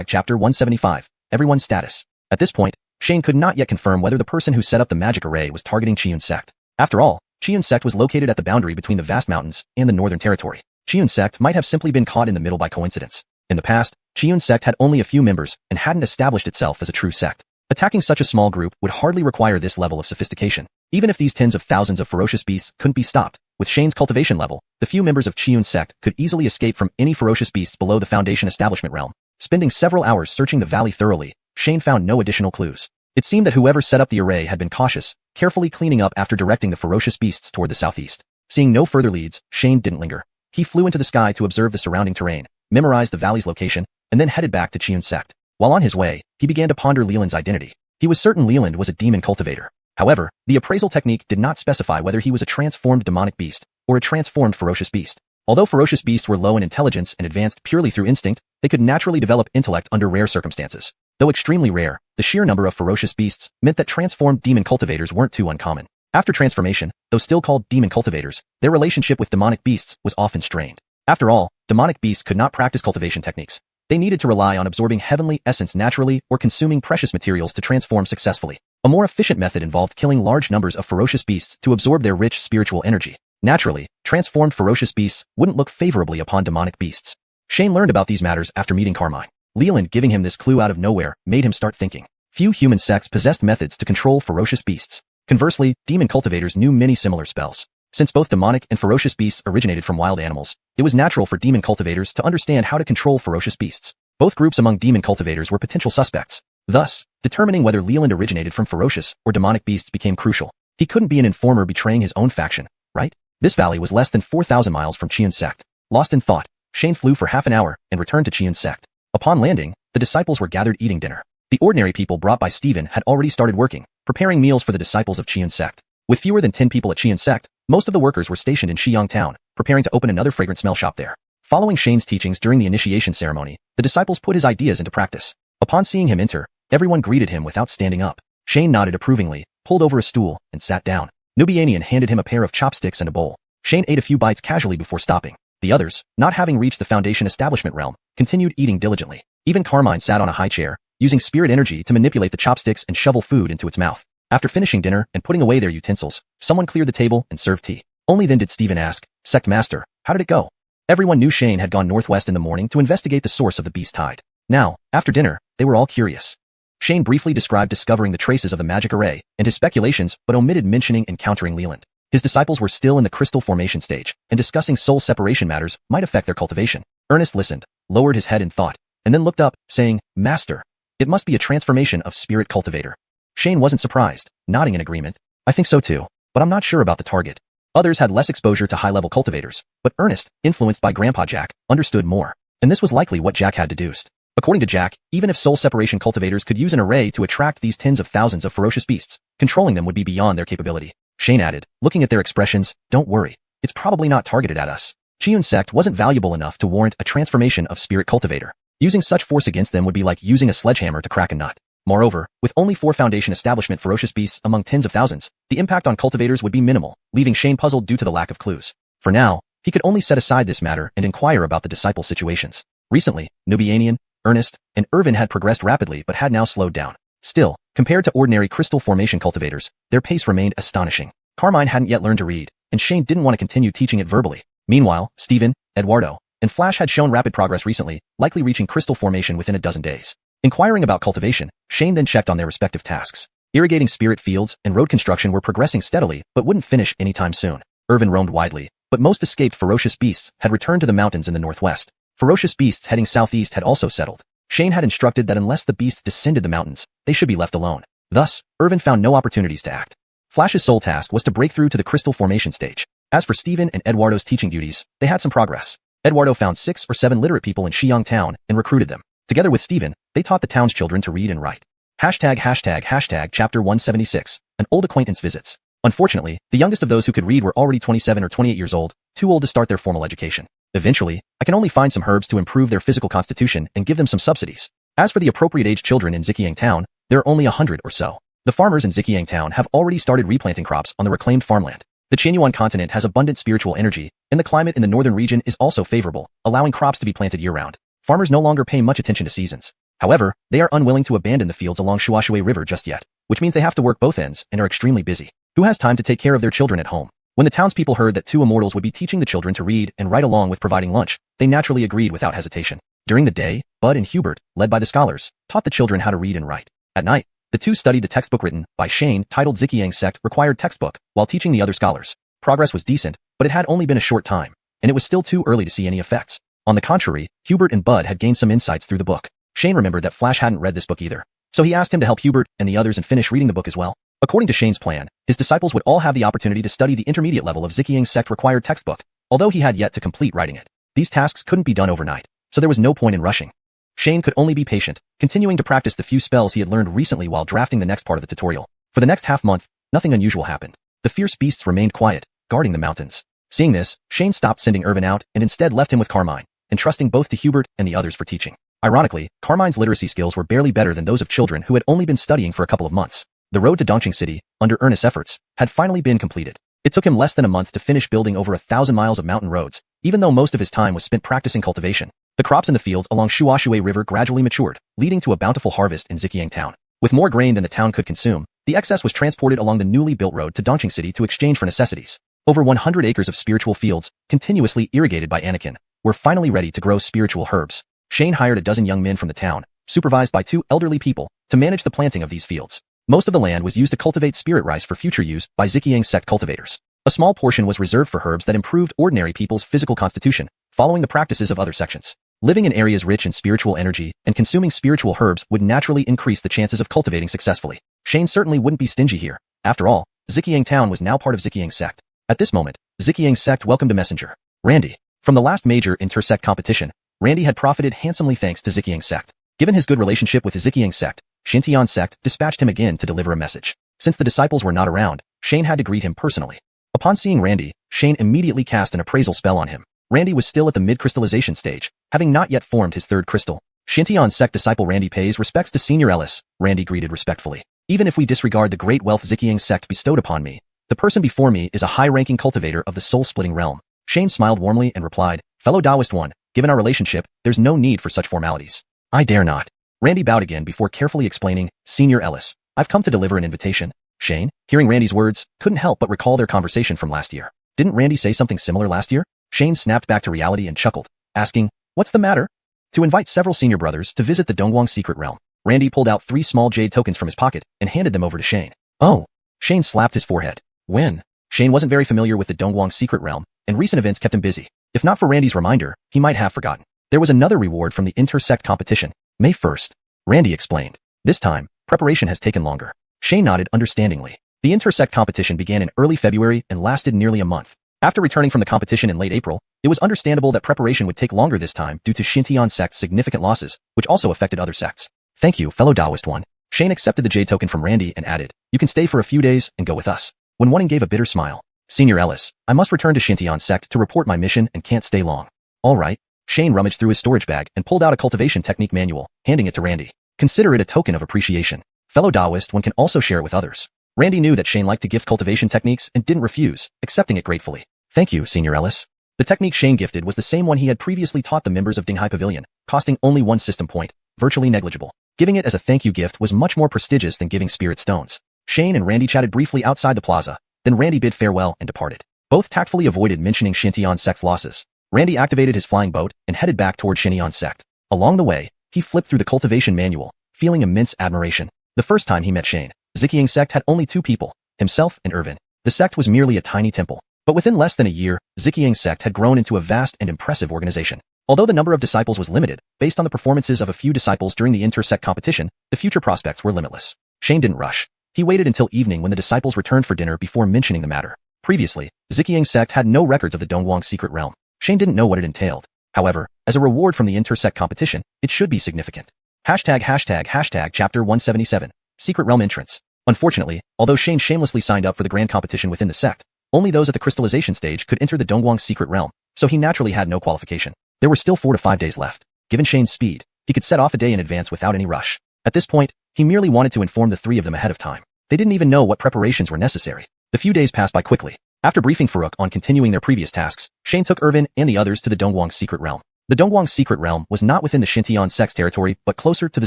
Chapter 175. Everyone's status. At this point, Shane could not yet confirm whether the person who set up the magic array was targeting Xiuxian sect. After all, Xiuxian sect was located at the boundary between the vast mountains and the northern territory. Xiuxian sect might have simply been caught in the middle by coincidence. In the past, Xiuxian sect had only a few members and hadn't established itself as a true sect. Attacking such a small group would hardly require this level of sophistication. Even if these tens of thousands of ferocious beasts couldn't be stopped, with Shane's cultivation level, the few members of Xiuxian sect could easily escape from any ferocious beasts below the Foundation establishment realm. Spending several hours searching the valley thoroughly, Shane found no additional clues. It seemed that whoever set up the array had been cautious, carefully cleaning up after directing the ferocious beasts toward the southeast. Seeing no further leads, Shane didn't linger. He flew into the sky to observe the surrounding terrain, memorized the valley's location, and then headed back to Xiuxian sect. While on his way, he began to ponder Leland's identity. He was certain Leland was a demon cultivator. However, the appraisal technique did not specify whether he was a transformed demonic beast or a transformed ferocious beast. Although ferocious beasts were low in intelligence and advanced purely through instinct, they could naturally develop intellect under rare circumstances. Though extremely rare, the sheer number of ferocious beasts meant that transformed demon cultivators weren't too uncommon. After transformation, though still called demon cultivators, their relationship with demonic beasts was often strained. After all, demonic beasts could not practice cultivation techniques. They needed to rely on absorbing heavenly essence naturally or consuming precious materials to transform successfully. A more efficient method involved killing large numbers of ferocious beasts to absorb their rich spiritual energy. Naturally, transformed ferocious beasts wouldn't look favorably upon demonic beasts. Shane learned about these matters after meeting Carmine. Leland giving him this clue out of nowhere made him start thinking. Few human sects possessed methods to control ferocious beasts. Conversely, demon cultivators knew many similar spells. Since both demonic and ferocious beasts originated from wild animals, it was natural for demon cultivators to understand how to control ferocious beasts. Both groups among demon cultivators were potential suspects. Thus, determining whether Leland originated from ferocious or demonic beasts became crucial. He couldn't be an informer betraying his own faction, right? This valley was less than 4,000 miles from Qian's sect. Lost in thought, Shane flew for half an hour and returned to Qian's sect. Upon landing, the disciples were gathered eating dinner. The ordinary people brought by Stephen had already started working, preparing meals for the disciples of Qian's sect. With fewer than 10 people at Qian's sect, most of the workers were stationed in Xiang town, preparing to open another fragrant smell shop there. Following Shane's teachings during the initiation ceremony, the disciples put his ideas into practice. Upon seeing him enter, everyone greeted him without standing up. Shane nodded approvingly, pulled over a stool, and sat down. Nubianian handed him a pair of chopsticks and a bowl. Shane ate a few bites casually before stopping. The others, not having reached the Foundation establishment realm, continued eating diligently. Even Carmine sat on a high chair, using spirit energy to manipulate the chopsticks and shovel food into its mouth. After finishing dinner and putting away their utensils, someone cleared the table and served tea. Only then did Stephen ask, "Sect Master, how did it go?" Everyone knew Shane had gone northwest in the morning to investigate the source of the beast tide. Now, after dinner, they were all curious. Shane briefly described discovering the traces of the magic array and his speculations, but omitted mentioning encountering Leland. His disciples were still in the crystal formation stage, and discussing soul separation matters might affect their cultivation. Ernest listened, lowered his head in thought, and then looked up, saying, "Master, it must be a transformation of spirit cultivator." Shane wasn't surprised, nodding in agreement. "I think so too, but I'm not sure about the target." Others had less exposure to high-level cultivators, but Ernest, influenced by Grandpa Jack, understood more. And this was likely what Jack had deduced. According to Jack, even if soul separation cultivators could use an array to attract these tens of thousands of ferocious beasts, controlling them would be beyond their capability. Shane added, looking at their expressions, "Don't worry. It's probably not targeted at us." Qian's sect wasn't valuable enough to warrant a transformation of spirit cultivator. Using such force against them would be like using a sledgehammer to crack a nut. Moreover, with only 4 Foundation establishment ferocious beasts among tens of thousands, the impact on cultivators would be minimal, leaving Shane puzzled due to the lack of clues. For now, he could only set aside this matter and inquire about the disciple situations. Recently, Nubianian, Ernest, and Irvin had progressed rapidly but had now slowed down. Still, compared to ordinary crystal formation cultivators, their pace remained astonishing. Carmine hadn't yet learned to read, and Shane didn't want to continue teaching it verbally. Meanwhile, Stephen, Eduardo, and Flash had shown rapid progress recently, likely reaching crystal formation within a dozen days. Inquiring about cultivation, Shane then checked on their respective tasks. Irrigating spirit fields and road construction were progressing steadily but wouldn't finish anytime soon. Irvin roamed widely, but most escaped ferocious beasts had returned to the mountains in the northwest. Ferocious beasts heading southeast had also settled. Shane had instructed that unless the beasts descended the mountains, they should be left alone. Thus, Irvin found no opportunities to act. Flash's sole task was to break through to the crystal formation stage. As for Stephen and Eduardo's teaching duties, they had some progress. Eduardo found 6 or 7 literate people in Xiang town and recruited them. Together with Stephen, they taught the town's children to read and write. ####Chapter 176, an old acquaintance visits. Unfortunately, the youngest of those who could read were already 27 or 28 years old, too old to start their formal education. Eventually, I can only find some herbs to improve their physical constitution and give them some subsidies. As for the appropriate age children in Xiuxian town, there are only 100 or so. The farmers in Xiuxian town have already started replanting crops on the reclaimed farmland. The xuanhuan continent has abundant spiritual energy, and the climate in the northern region is also favorable, allowing crops to be planted year-round. Farmers no longer pay much attention to seasons. However, they are unwilling to abandon the fields along Shuashui River just yet, which means they have to work both ends and are extremely busy. Who has time to take care of their children at home? When the townspeople heard that 2 immortals would be teaching the children to read and write along with providing lunch, they naturally agreed without hesitation. During the day, Bud and Hubert, led by the scholars, taught the children how to read and write. At night, the 2 studied the textbook written by Shane titled Xiuxian's Sect Required Textbook, while teaching the other scholars. Progress was decent, but it had only been a short time, and it was still too early to see any effects. On the contrary, Hubert and Bud had gained some insights through the book. Shane remembered that Flash hadn't read this book either, so he asked him to help Hubert and the others and finish reading the book as well. According to Shane's plan, his disciples would all have the opportunity to study the intermediate level of Xiuxian's Sect Required Textbook, although he had yet to complete writing it. These tasks couldn't be done overnight, so there was no point in rushing. Shane could only be patient, continuing to practice the few spells he had learned recently while drafting the next part of the tutorial. For the next half-month, nothing unusual happened. The fierce beasts remained quiet, guarding the mountains. Seeing this, Shane stopped sending Irvin out and instead left him with Carmine, entrusting both to Hubert and the others for teaching. Ironically, Carmine's literacy skills were barely better than those of children who had only been studying for a couple of months. The road to Dongqing City, under Ernest's efforts, had finally been completed. It took him less than a month to finish building over 1,000 miles of mountain roads, Even though most of his time was spent practicing cultivation, the crops in the fields along Shuashui River gradually matured, leading to a bountiful harvest in Xiuxian town. With more grain than the town could consume, the excess was transported along the newly built road to Dongqing City to exchange for necessities. Over 100 acres of spiritual fields, continuously irrigated by Anakin, were finally ready to grow spiritual herbs. Shane hired a dozen young men from the town, supervised by 2 elderly people, to manage the planting of these fields. Most of the land was used to cultivate spirit rice for future use by Xiuxian sect cultivators. A small portion was reserved for herbs that improved ordinary people's physical constitution, following the practices of other sections. Living in areas rich in spiritual energy and consuming spiritual herbs would naturally increase the chances of cultivating successfully. Shane certainly wouldn't be stingy here. After all, Xiuxian town was now part of Xiuxian sect. At this moment, Xiuxian sect welcomed a messenger, Randy. From the last major inter-sect competition, Randy had profited handsomely thanks to Xiuxian sect. Given his good relationship with the Xiuxian sect, Xintian sect dispatched him again to deliver a message. Since the disciples were not around, Shane had to greet him personally. Upon seeing Randy, Shane immediately cast an appraisal spell on him. Randy was still at the mid-crystallization stage, having not yet formed his 3rd crystal. Xintian sect disciple Randy pays respects to Senior Ellis, Randy greeted respectfully. Even if we disregard the great wealth Xiuxian sect bestowed upon me, the person before me is a high-ranking cultivator of the soul-splitting realm. Shane smiled warmly and replied, fellow Taoist one, given our relationship, there's no need for such formalities. I dare not. Randy bowed again before carefully explaining, Senior Ellis, I've come to deliver an invitation. Shane, hearing Randy's words, couldn't help but recall their conversation from last year. Didn't Randy say something similar last year? Shane snapped back to reality and chuckled, asking, what's the matter? To invite several senior brothers to visit the Dongguang secret realm, Randy pulled out 3 small jade tokens from his pocket and handed them over to Shane. Oh. Shane slapped his forehead. When? Shane wasn't very familiar with the Dongguang secret realm, and recent events kept him busy. If not for Randy's reminder, he might have forgotten. There was another reward from the inter-sect competition, May 1st. Randy explained. This time, preparation has taken longer. Shane nodded understandingly. The inter-sect competition began in early February and lasted nearly a month. After returning from the competition in late April, it was understandable that preparation would take longer this time due to Xintian sect's significant losses, which also affected other sects. Thank you, fellow Taoist one. Shane accepted the jade token from Randy and added, you can stay for a few days and go with us. When one gave a bitter smile. Senior Ellis, I must return to Xintian sect to report my mission and can't stay long. All right. Shane rummaged through his storage bag and pulled out a cultivation technique manual, handing it to Randy. Consider it a token of appreciation. Fellow Taoist one can also share it with others. Randy knew that Shane liked to gift cultivation techniques and didn't refuse, accepting it gratefully. Thank you, Senior Ellis. The technique Shane gifted was the same one he had previously taught the members of Dinghai Pavilion, costing only 1 system point, virtually negligible. Giving it as a thank you gift was much more prestigious than giving spirit stones. Shane and Randy chatted briefly outside the plaza, then Randy bid farewell and departed. Both tactfully avoided mentioning Xintian sect's losses. Randy activated his flying boat and headed back toward Xintian sect. Along the way, he flipped through the cultivation manual, feeling immense admiration. The first time he met Shane, Xiuxian sect had only 2 people, himself and Irvin. The sect was merely a tiny temple. But within less than a year, Xiuxian sect had grown into a vast and impressive organization. Although the number of disciples was limited, based on the performances of a few disciples during the inter-sect competition, the future prospects were limitless. Shane didn't rush. He waited until evening when the disciples returned for dinner before mentioning the matter. Previously, Xiuxian sect had no records of the Dongguang secret realm. Shane didn't know what it entailed. However, as a reward from the inter-sect competition, it should be significant. Hashtag chapter 177, secret realm entrance. Unfortunately, although Shane shamelessly signed up for the grand competition within the sect, only those at the crystallization stage could enter the Dongguang secret realm, so he naturally had no qualification. There were still 4 to 5 days left. Given Shane's speed, he could set off a day in advance without any rush. At this point, he merely wanted to inform the 3 of them ahead of time. They didn't even know what preparations were necessary. The few days passed by quickly. After briefing Farouk on continuing their previous tasks, Shane took Irvin and the others to the Dongguang secret realm. The Dongguang secret realm was not within the Xintian sect's territory but closer to the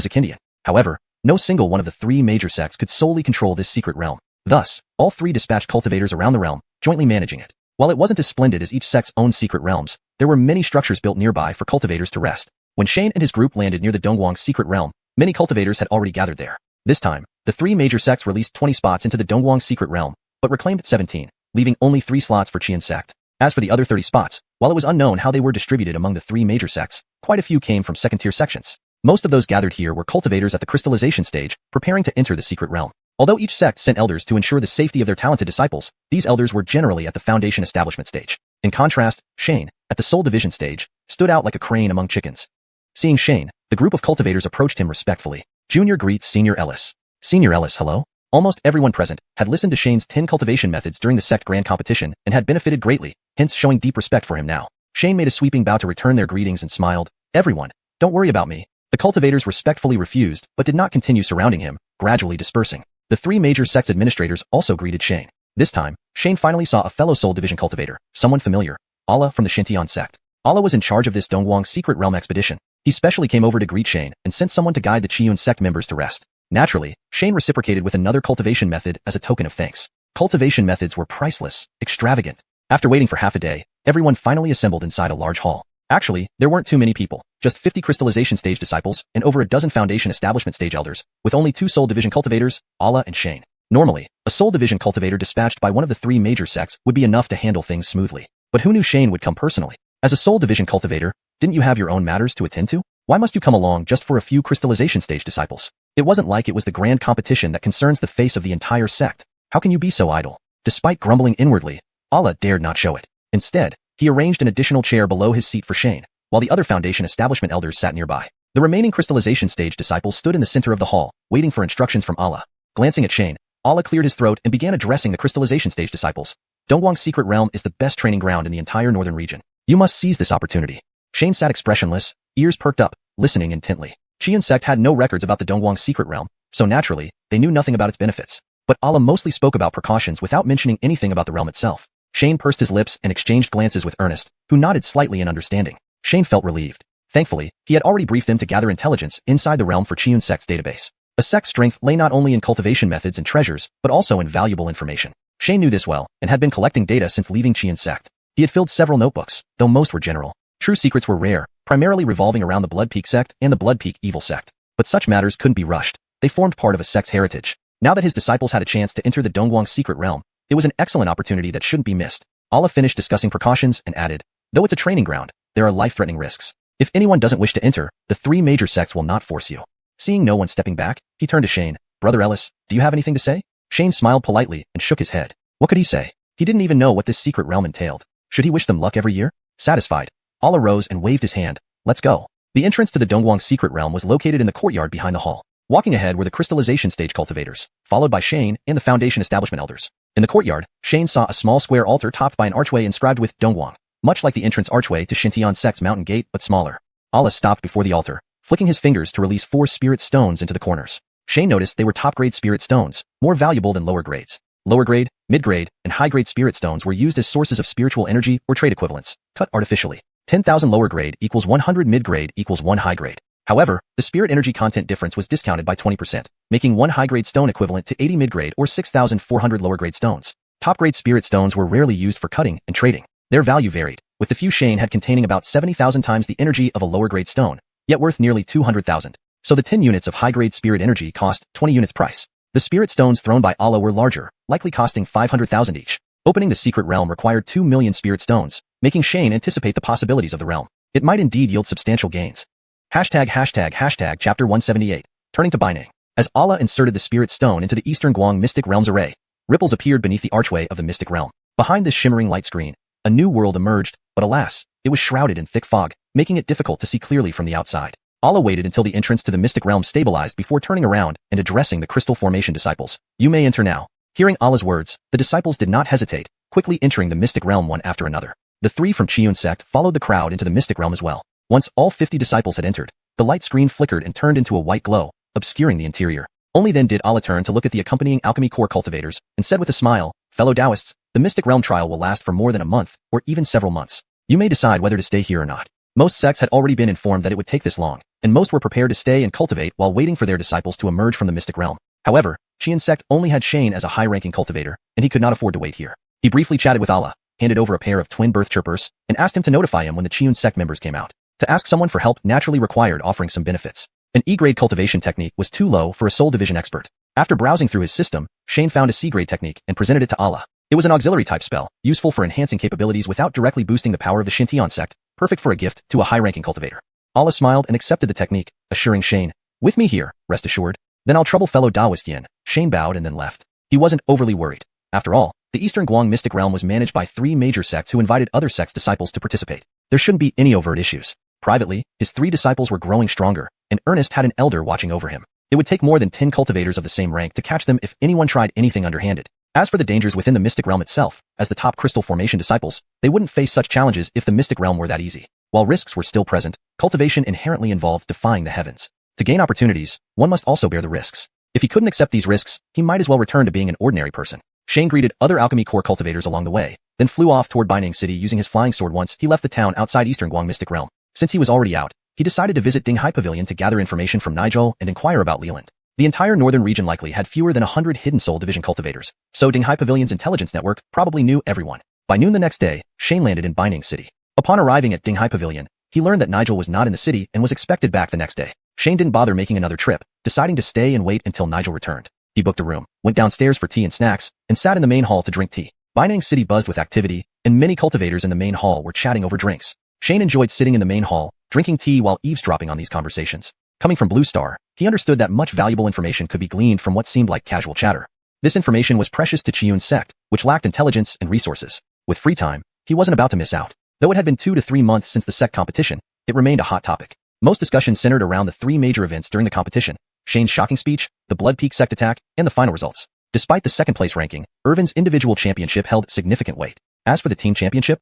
Xiuxian. However, no single one of the 3 major sects could solely control this secret realm. Thus, all 3 dispatched cultivators around the realm, jointly managing it. While it wasn't as splendid as each sect's own secret realms, there were many structures built nearby for cultivators to rest. When Shane and his group landed near the Dongguang secret realm, many cultivators had already gathered there. This time, the 3 major sects released 20 spots into the Dongguang secret realm, but reclaimed 17, leaving only 3 slots for Qian sect. As for the other 30 spots, while it was unknown how they were distributed among the 3 major sects, quite a few came from second-tier sections. Most of those gathered here were cultivators at the crystallization stage, preparing to enter the secret realm. Although each sect sent elders to ensure the safety of their talented disciples, these elders were generally at the foundation establishment stage. In contrast, Shane, at the soul division stage, stood out like a crane among chickens. Seeing Shane, the group of cultivators approached him respectfully. Junior greets Senior Ellis. Senior Ellis, hello? Almost everyone present had listened to Shane's 10 cultivation methods during the sect grand competition and had benefited greatly, hence showing deep respect for him now. Shane made a sweeping bow to return their greetings and smiled. Everyone, don't worry about me. The cultivators respectfully refused, but did not continue surrounding him, gradually dispersing. The 3 major sects administrators also greeted Shane. This time, Shane finally saw a fellow soul division cultivator, someone familiar. Allah from the Xiuxian sect. Allah was in charge of this Dongguang secret realm expedition. He specially came over to greet Shane and sent someone to guide the Qiun sect members to rest. Naturally, Shane reciprocated with another cultivation method as a token of thanks. Cultivation methods were priceless, extravagant. After waiting for half a day, everyone finally assembled inside a large hall. Actually, there weren't too many people, just 50 crystallization stage disciples and over a dozen foundation establishment stage elders, with only 2 soul division cultivators, Allah and Shane. Normally, a soul division cultivator dispatched by one of the 3 major sects would be enough to handle things smoothly. But who knew Shane would come personally? As a soul division cultivator, didn't you have your own matters to attend to? Why must you come along just for a few crystallization stage disciples? It wasn't like it was the grand competition that concerns the face of the entire sect. How can you be so idle? Despite grumbling inwardly, Allah dared not show it. Instead, he arranged an additional chair below his seat for Shane, while the other foundation establishment elders sat nearby. The remaining crystallization stage disciples stood in the center of the hall, waiting for instructions from Allah. Glancing at Shane, Allah cleared his throat and began addressing the crystallization stage disciples. Dongguang's secret realm is the best training ground in the entire northern region. You must seize this opportunity. Shane sat expressionless, ears perked up, listening intently. Qian sect had no records about the Dongguang secret realm, so naturally, they knew nothing about its benefits. But Allah mostly spoke about precautions without mentioning anything about the realm itself. Shane pursed his lips and exchanged glances with Ernest, who nodded slightly in understanding. Shane felt relieved. Thankfully, he had already briefed them to gather intelligence inside the realm for Qian sect's database. A sect's strength lay not only in cultivation methods and treasures, but also in valuable information. Shane knew this well, and had been collecting data since leaving Qian sect. He had filled several notebooks, though most were general. True secrets were rare, primarily revolving around the Blood Peak sect and the Blood Peak evil sect. But such matters couldn't be rushed. They formed part of a sect's heritage. Now that his disciples had a chance to enter the Dongguang secret realm, it was an excellent opportunity that shouldn't be missed. Allah finished discussing precautions and added, though it's a training ground, there are life-threatening risks. If anyone doesn't wish to enter, the 3 major sects will not force you. Seeing no one stepping back, he turned to Shane. Brother Ellis, do you have anything to say? Shane smiled politely and shook his head. What could he say? He didn't even know what this secret realm entailed. Should he wish them luck every year? Satisfied, Allah rose and waved his hand. Let's go. The entrance to the Dongguang secret realm was located in the courtyard behind the hall. Walking ahead were the crystallization stage cultivators, followed by Shane and the foundation establishment elders. In the courtyard, Shane saw a small square altar topped by an archway inscribed with Dongguang, much like the entrance archway to Xiuxian sect's mountain gate but smaller. Allah stopped before the altar, flicking his fingers to release 4 spirit stones into the corners. Shane noticed they were top-grade spirit stones, more valuable than lower grades. Lower grade, mid-grade, and high-grade spirit stones were used as sources of spiritual energy or trade equivalents, cut artificially. 10,000 lower grade equals 100 mid-grade equals 1 high-grade. However, the spirit energy content difference was discounted by 20%, making 1 high-grade stone equivalent to 80 mid-grade or 6,400 lower-grade stones. Top-grade spirit stones were rarely used for cutting and trading. Their value varied, with the few Shane had containing about 70,000 times the energy of a lower-grade stone, yet worth nearly 200,000. So the 10 units of high-grade spirit energy cost 20 units price. The spirit stones thrown by Allah were larger, likely costing 500,000 each. Opening the secret realm required 2 million spirit stones, making Shane anticipate the possibilities of the realm. It might indeed yield substantial gains. Chapter 178. Turning to Binang. As Allah inserted the spirit stone into the Eastern Guang Mystic Realms array, ripples appeared beneath the archway of the Mystic Realm. Behind this shimmering light screen, a new world emerged, but alas, it was shrouded in thick fog, making it difficult to see clearly from the outside. Allah waited until the entrance to the Mystic Realm stabilized before turning around and addressing the Crystal Formation disciples. You may enter now. Hearing Allah's words, the disciples did not hesitate, quickly entering the Mystic Realm one after another. The 3 from Qiun sect followed the crowd into the Mystic Realm as well. Once all 50 disciples had entered, the light screen flickered and turned into a white glow, obscuring the interior. Only then did Allah turn to look at the accompanying alchemy core cultivators, and said with a smile, fellow Taoists, the Mystic Realm trial will last for more than a month, or even several months. You may decide whether to stay here or not. Most sects had already been informed that it would take this long, and most were prepared to stay and cultivate while waiting for their disciples to emerge from the Mystic Realm. However, Qian sect only had Shane as a high-ranking cultivator, and he could not afford to wait here. He briefly chatted with Allah, handed over a pair of twin birth chirpers, and asked him to notify him when the Qian sect members came out. To ask someone for help naturally required offering some benefits. An E-grade cultivation technique was too low for a soul division expert. After browsing through his system, Shane found a C-grade technique and presented it to Allah. It was an auxiliary type spell, useful for enhancing capabilities without directly boosting the power of the Xiuxian sect, perfect for a gift to a high-ranking cultivator. Allah smiled and accepted the technique, assuring Shane, with me here, rest assured. Then I'll trouble fellow Taoist Yin. Shane bowed and then left. He wasn't overly worried. After all, the Eastern Guang Mystic Realm was managed by 3 major sects who invited other sects' disciples to participate. There shouldn't be any overt issues. Privately, his 3 disciples were growing stronger, and Ernest had an elder watching over him. It would take more than 10 cultivators of the same rank to catch them if anyone tried anything underhanded. As for the dangers within the Mystic Realm itself, as the top Crystal Formation disciples, they wouldn't face such challenges if the Mystic Realm were that easy. While risks were still present, cultivation inherently involved defying the heavens. To gain opportunities, one must also bear the risks. If he couldn't accept these risks, he might as well return to being an ordinary person. Shane greeted other alchemy core cultivators along the way, then flew off toward Binding City using his flying sword once he left the town outside Eastern Guang Mystic Realm. Since he was already out, he decided to visit Dinghai Pavilion to gather information from Nigel and inquire about Leland. The entire northern region likely had fewer than 100 Hidden Soul Division cultivators, so Dinghai Pavilion's intelligence network probably knew everyone. By noon the next day, Shane landed in Binding City. Upon arriving at Dinghai Pavilion, he learned that Nigel was not in the city and was expected back the next day. Shane didn't bother making another trip, deciding to stay and wait until Nigel returned. He booked a room, went downstairs for tea and snacks, and sat in the main hall to drink tea. Binding City buzzed with activity, and many cultivators in the main hall were chatting over drinks. Shane enjoyed sitting in the main hall, drinking tea while eavesdropping on these conversations. Coming from Blue Star, he understood that much valuable information could be gleaned from what seemed like casual chatter. This information was precious to Xiuxian's sect, which lacked intelligence and resources. With free time, he wasn't about to miss out. Though it had been 2 to 3 months since the sect competition, it remained a hot topic. Most discussions centered around the 3 major events during the competition: Shane's shocking speech, the Blood Peak sect attack, and the final results. Despite the second-place ranking, Irvin's individual championship held significant weight. As for the team championship,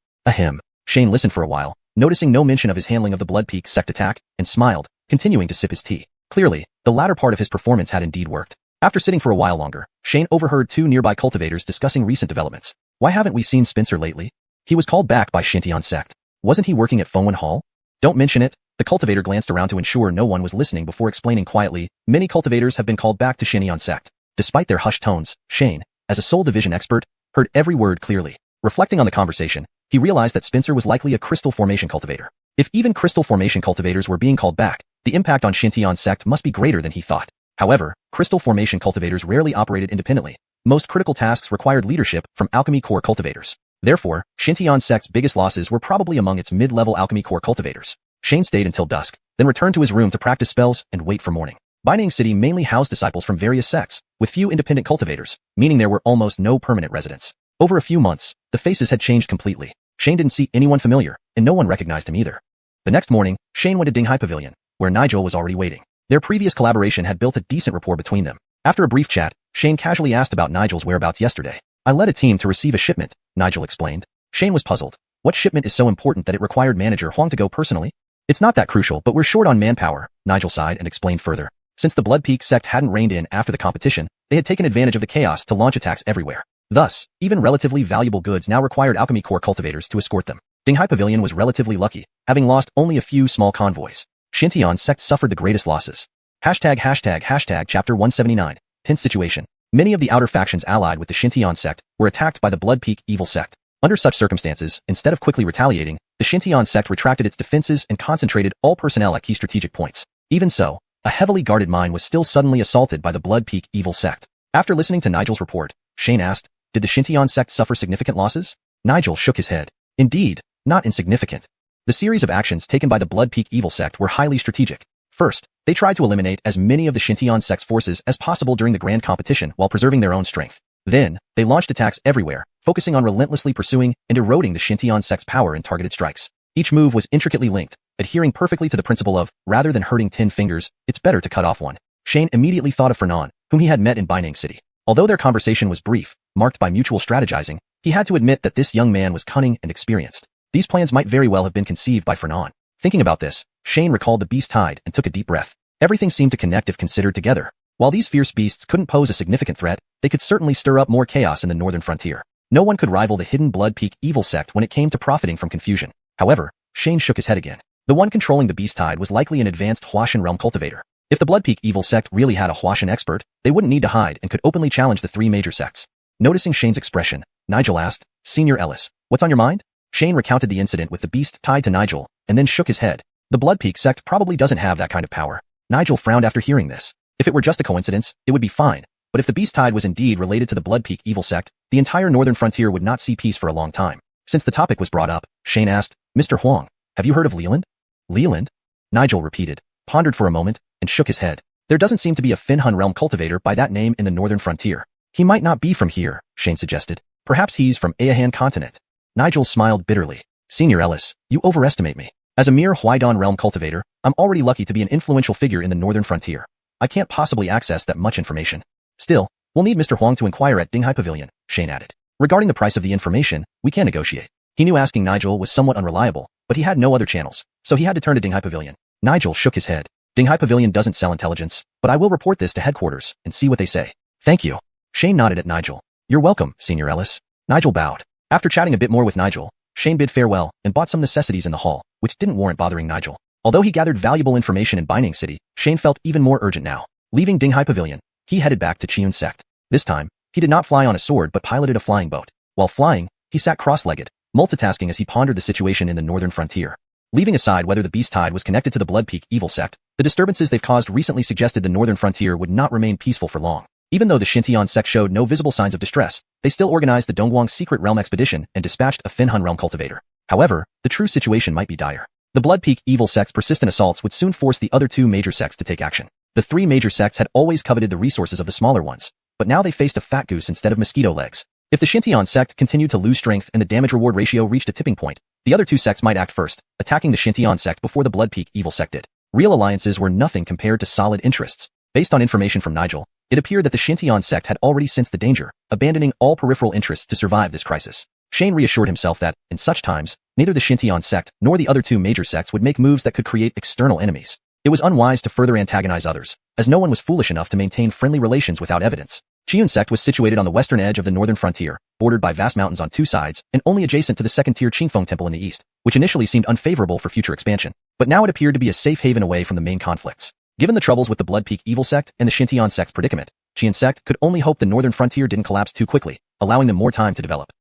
Shane listened for a while, noticing no mention of his handling of the Blood Peak sect attack, and smiled, continuing to sip his tea. Clearly, the latter part of his performance had indeed worked. After sitting for a while longer, Shane overheard 2 nearby cultivators discussing recent developments. Why haven't we seen Spencer lately? He was called back by Xiuxian sect. Wasn't he working at Xuanhuan Hall? Don't mention it. The cultivator glanced around to ensure no one was listening before explaining quietly, many cultivators have been called back to Xiuxian sect. Despite their hushed tones, Shane, as a Soul Division expert, heard every word clearly. Reflecting on the conversation, he realized that Spencer was likely a crystal formation cultivator. If even crystal formation cultivators were being called back, the impact on Xiuxian sect must be greater than he thought. However, crystal formation cultivators rarely operated independently. Most critical tasks required leadership from alchemy core cultivators. Therefore, Xiuxian sect's biggest losses were probably among its mid-level alchemy core cultivators. Shane stayed until dusk, then returned to his room to practice spells and wait for morning. Binding City mainly housed disciples from various sects, with few independent cultivators, meaning there were almost no permanent residents. Over a few months, the faces had changed completely. Shane didn't see anyone familiar, and no one recognized him either. The next morning, Shane went to Dinghai Pavilion, where Nigel was already waiting. Their previous collaboration had built a decent rapport between them. After a brief chat, Shane casually asked about Nigel's whereabouts yesterday. I led a team to receive a shipment, Nigel explained. Shane was puzzled. What shipment is so important that it required manager Huang to go personally? It's not that crucial, but we're short on manpower, Nigel sighed and explained further. Since the Blood Peak sect hadn't reined in after the competition, they had taken advantage of the chaos to launch attacks everywhere. Thus, even relatively valuable goods now required alchemy core cultivators to escort them. Dinghai Pavilion was relatively lucky, having lost only a few small convoys. Xiuxian sect suffered the greatest losses. Chapter 179. Tense situation. Many of the outer factions allied with the Xiuxian sect were attacked by the Blood Peak evil sect. Under such circumstances, instead of quickly retaliating, the Xiuxian sect retracted its defenses and concentrated all personnel at key strategic points. Even so, a heavily guarded mine was still suddenly assaulted by the Blood Peak evil sect. After listening to Nigel's report, Shane asked, did the Xiuxian sect suffer significant losses? Nigel shook his head. Indeed, not insignificant. The series of actions taken by the Blood Peak evil sect were highly strategic. First, they tried to eliminate as many of the Xiuxian sect's forces as possible during the grand competition while preserving their own strength. Then, they launched attacks everywhere, focusing on relentlessly pursuing and eroding the Xiuxian sect's power in targeted strikes. Each move was intricately linked, adhering perfectly to the principle of, rather than hurting 10 fingers, it's better to cut off one. Shane immediately thought of Fernand, whom he had met in Binding City. Although their conversation was brief, marked by mutual strategizing, he had to admit that this young man was cunning and experienced. These plans might very well have been conceived by Fernand. Thinking about this, Shane recalled the beast tide and took a deep breath. Everything seemed to connect if considered together. While these fierce beasts couldn't pose a significant threat, they could certainly stir up more chaos in the northern frontier. No one could rival the hidden Blood Peak evil sect when it came to profiting from confusion. However, Shane shook his head again. The one controlling the beast tide was likely an advanced Huaxian realm cultivator. If the Blood Peak evil sect really had a Huaxian expert, they wouldn't need to hide and could openly challenge the 3 major sects. Noticing Shane's expression, Nigel asked, Senior Ellis, what's on your mind? Shane recounted the incident with the beast tied to Nigel, and then shook his head. The Blood Peak sect probably doesn't have that kind of power. Nigel frowned after hearing this. If it were just a coincidence, it would be fine. But if the beast tide was indeed related to the Blood Peak evil sect, the entire northern frontier would not see peace for a long time. Since the topic was brought up, Shane asked, Mr. Huang, have you heard of Leland? Leland? Nigel repeated, pondered for a moment, and shook his head. There doesn't seem to be a Finhun realm cultivator by that name in the northern frontier. He might not be from here, Shane suggested. Perhaps he's from Ayahan continent. Nigel smiled bitterly. Senior Ellis, you overestimate me. As a mere Huaidon realm cultivator, I'm already lucky to be an influential figure in the northern frontier. I can't possibly access that much information. Still, we'll need Mr. Huang to inquire at Dinghai Pavilion, Shane added. Regarding the price of the information, we can negotiate. He knew asking Nigel was somewhat unreliable, but he had no other channels, so he had to turn to Dinghai Pavilion. Nigel shook his head. Dinghai Pavilion doesn't sell intelligence, but I will report this to headquarters and see what they say. Thank you. Shane nodded at Nigel. You're welcome, Senior Ellis. Nigel bowed. After chatting a bit more with Nigel, Shane bid farewell and bought some necessities in the hall, which didn't warrant bothering Nigel. Although he gathered valuable information in Binding City, Shane felt even more urgent now. Leaving Dinghai Pavilion, he headed back to Xiuxian sect. This time, he did not fly on a sword but piloted a flying boat. While flying, he sat cross-legged, multitasking as he pondered the situation in the northern frontier. Leaving aside whether the Beast Tide was connected to the Blood Peak evil sect, the disturbances they've caused recently suggested the northern frontier would not remain peaceful for long. Even though the Xintian sect showed no visible signs of distress, they still organized the Dongguang Secret Realm expedition and dispatched a Finhun realm cultivator. However, the true situation might be dire. The Blood Peak evil sect's persistent assaults would soon force the other two major sects to take action. The three major sects had always coveted the resources of the smaller ones, but now they faced a fat goose instead of mosquito legs. If the Xintian sect continued to lose strength and the damage-reward ratio reached a tipping point, the other two sects might act first, attacking the Xintian sect before the Blood Peak evil sect did. Real alliances were nothing compared to solid interests. Based on information from Nigel, it appeared that the Xintian sect had already sensed the danger, abandoning all peripheral interests to survive this crisis. Shane reassured himself that, in such times, neither the Xintian sect nor the other two major sects would make moves that could create external enemies. It was unwise to further antagonize others, as no one was foolish enough to maintain friendly relations without evidence. Xiuxian sect was situated on the western edge of the northern frontier, bordered by vast mountains on two sides, and only adjacent to the second-tier Qingfeng temple in the east, which initially seemed unfavorable for future expansion. But now it appeared to be a safe haven away from the main conflicts. Given the troubles with the Blood Peak evil sect and the Xintian sect's predicament, Xiuxian sect could only hope the northern frontier didn't collapse too quickly, allowing them more time to develop.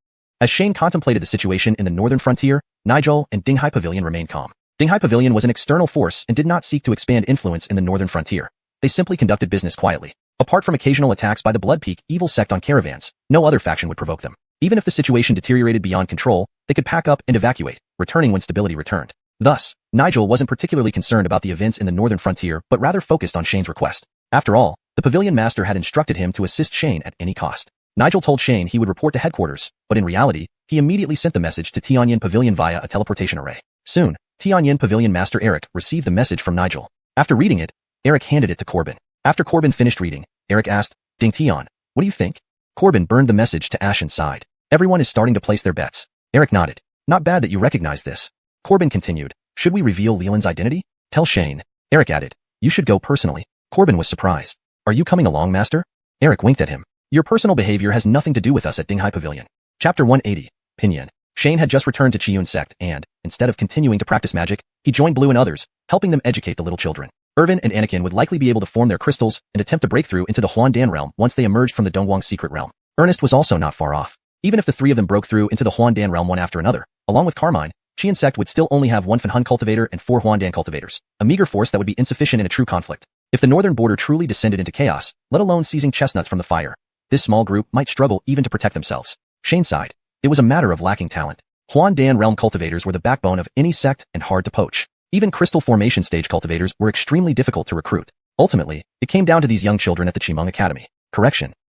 As Shane contemplated the situation in the northern frontier, Nigel and Dinghai Pavilion remained calm. Dinghai Pavilion was an external force and did not seek to expand influence in the northern frontier. They simply conducted business quietly. Apart from occasional attacks by the Blood Peak evil sect on caravans, no other faction would provoke them. Even if the situation deteriorated beyond control, they could pack up and evacuate, returning when stability returned. Thus, Nigel wasn't particularly concerned about the events in the northern frontier but rather focused on Shane's request. After all, the pavilion master had instructed him to assist Shane at any cost. Nigel told Shane he would report to headquarters, but in reality, he immediately sent the message to Tianyin Pavilion via a teleportation array. Soon, Tianyin Pavilion Master Eric received the message from Nigel. After reading it, Eric handed it to Corbin. After Corbin finished reading, Eric asked, "Ding Tian, what do you think?" Corbin burned the message to ash inside. "Everyone is starting to place their bets." Eric nodded. "Not bad that you recognize this." Corbin continued, "Should we reveal Leland's identity?" "Tell Shane." Eric added, "You should go personally." Corbin was surprised. "Are you coming along, Master?" Eric winked at him. "Your personal behavior has nothing to do with us at Dinghai Pavilion." Chapter 180, Pinyin. Shane had just returned to Xiuxian sect and, instead of continuing to practice magic, he joined Blue and others, helping them educate the little children. Irvin and Anakin would likely be able to form their crystals and attempt to break through into the Huandan realm once they emerged from the Dongguang Secret Realm. Ernest was also not far off. Even if the three of them broke through into the Huandan realm one after another, along with Carmine, Xiuxian sect would still only have one Finhun cultivator and 4 Huandan cultivators, a meager force that would be insufficient in a true conflict. If the northern border truly descended into chaos, let alone seizing chestnuts from the fire, this small group might struggle even to protect themselves. Shane sighed. It was a matter of lacking talent. Huandan realm cultivators were the backbone of any sect and hard to poach. Even crystal formation stage cultivators were extremely difficult to recruit. Ultimately, it came down to these young children at the Qimeng Academy.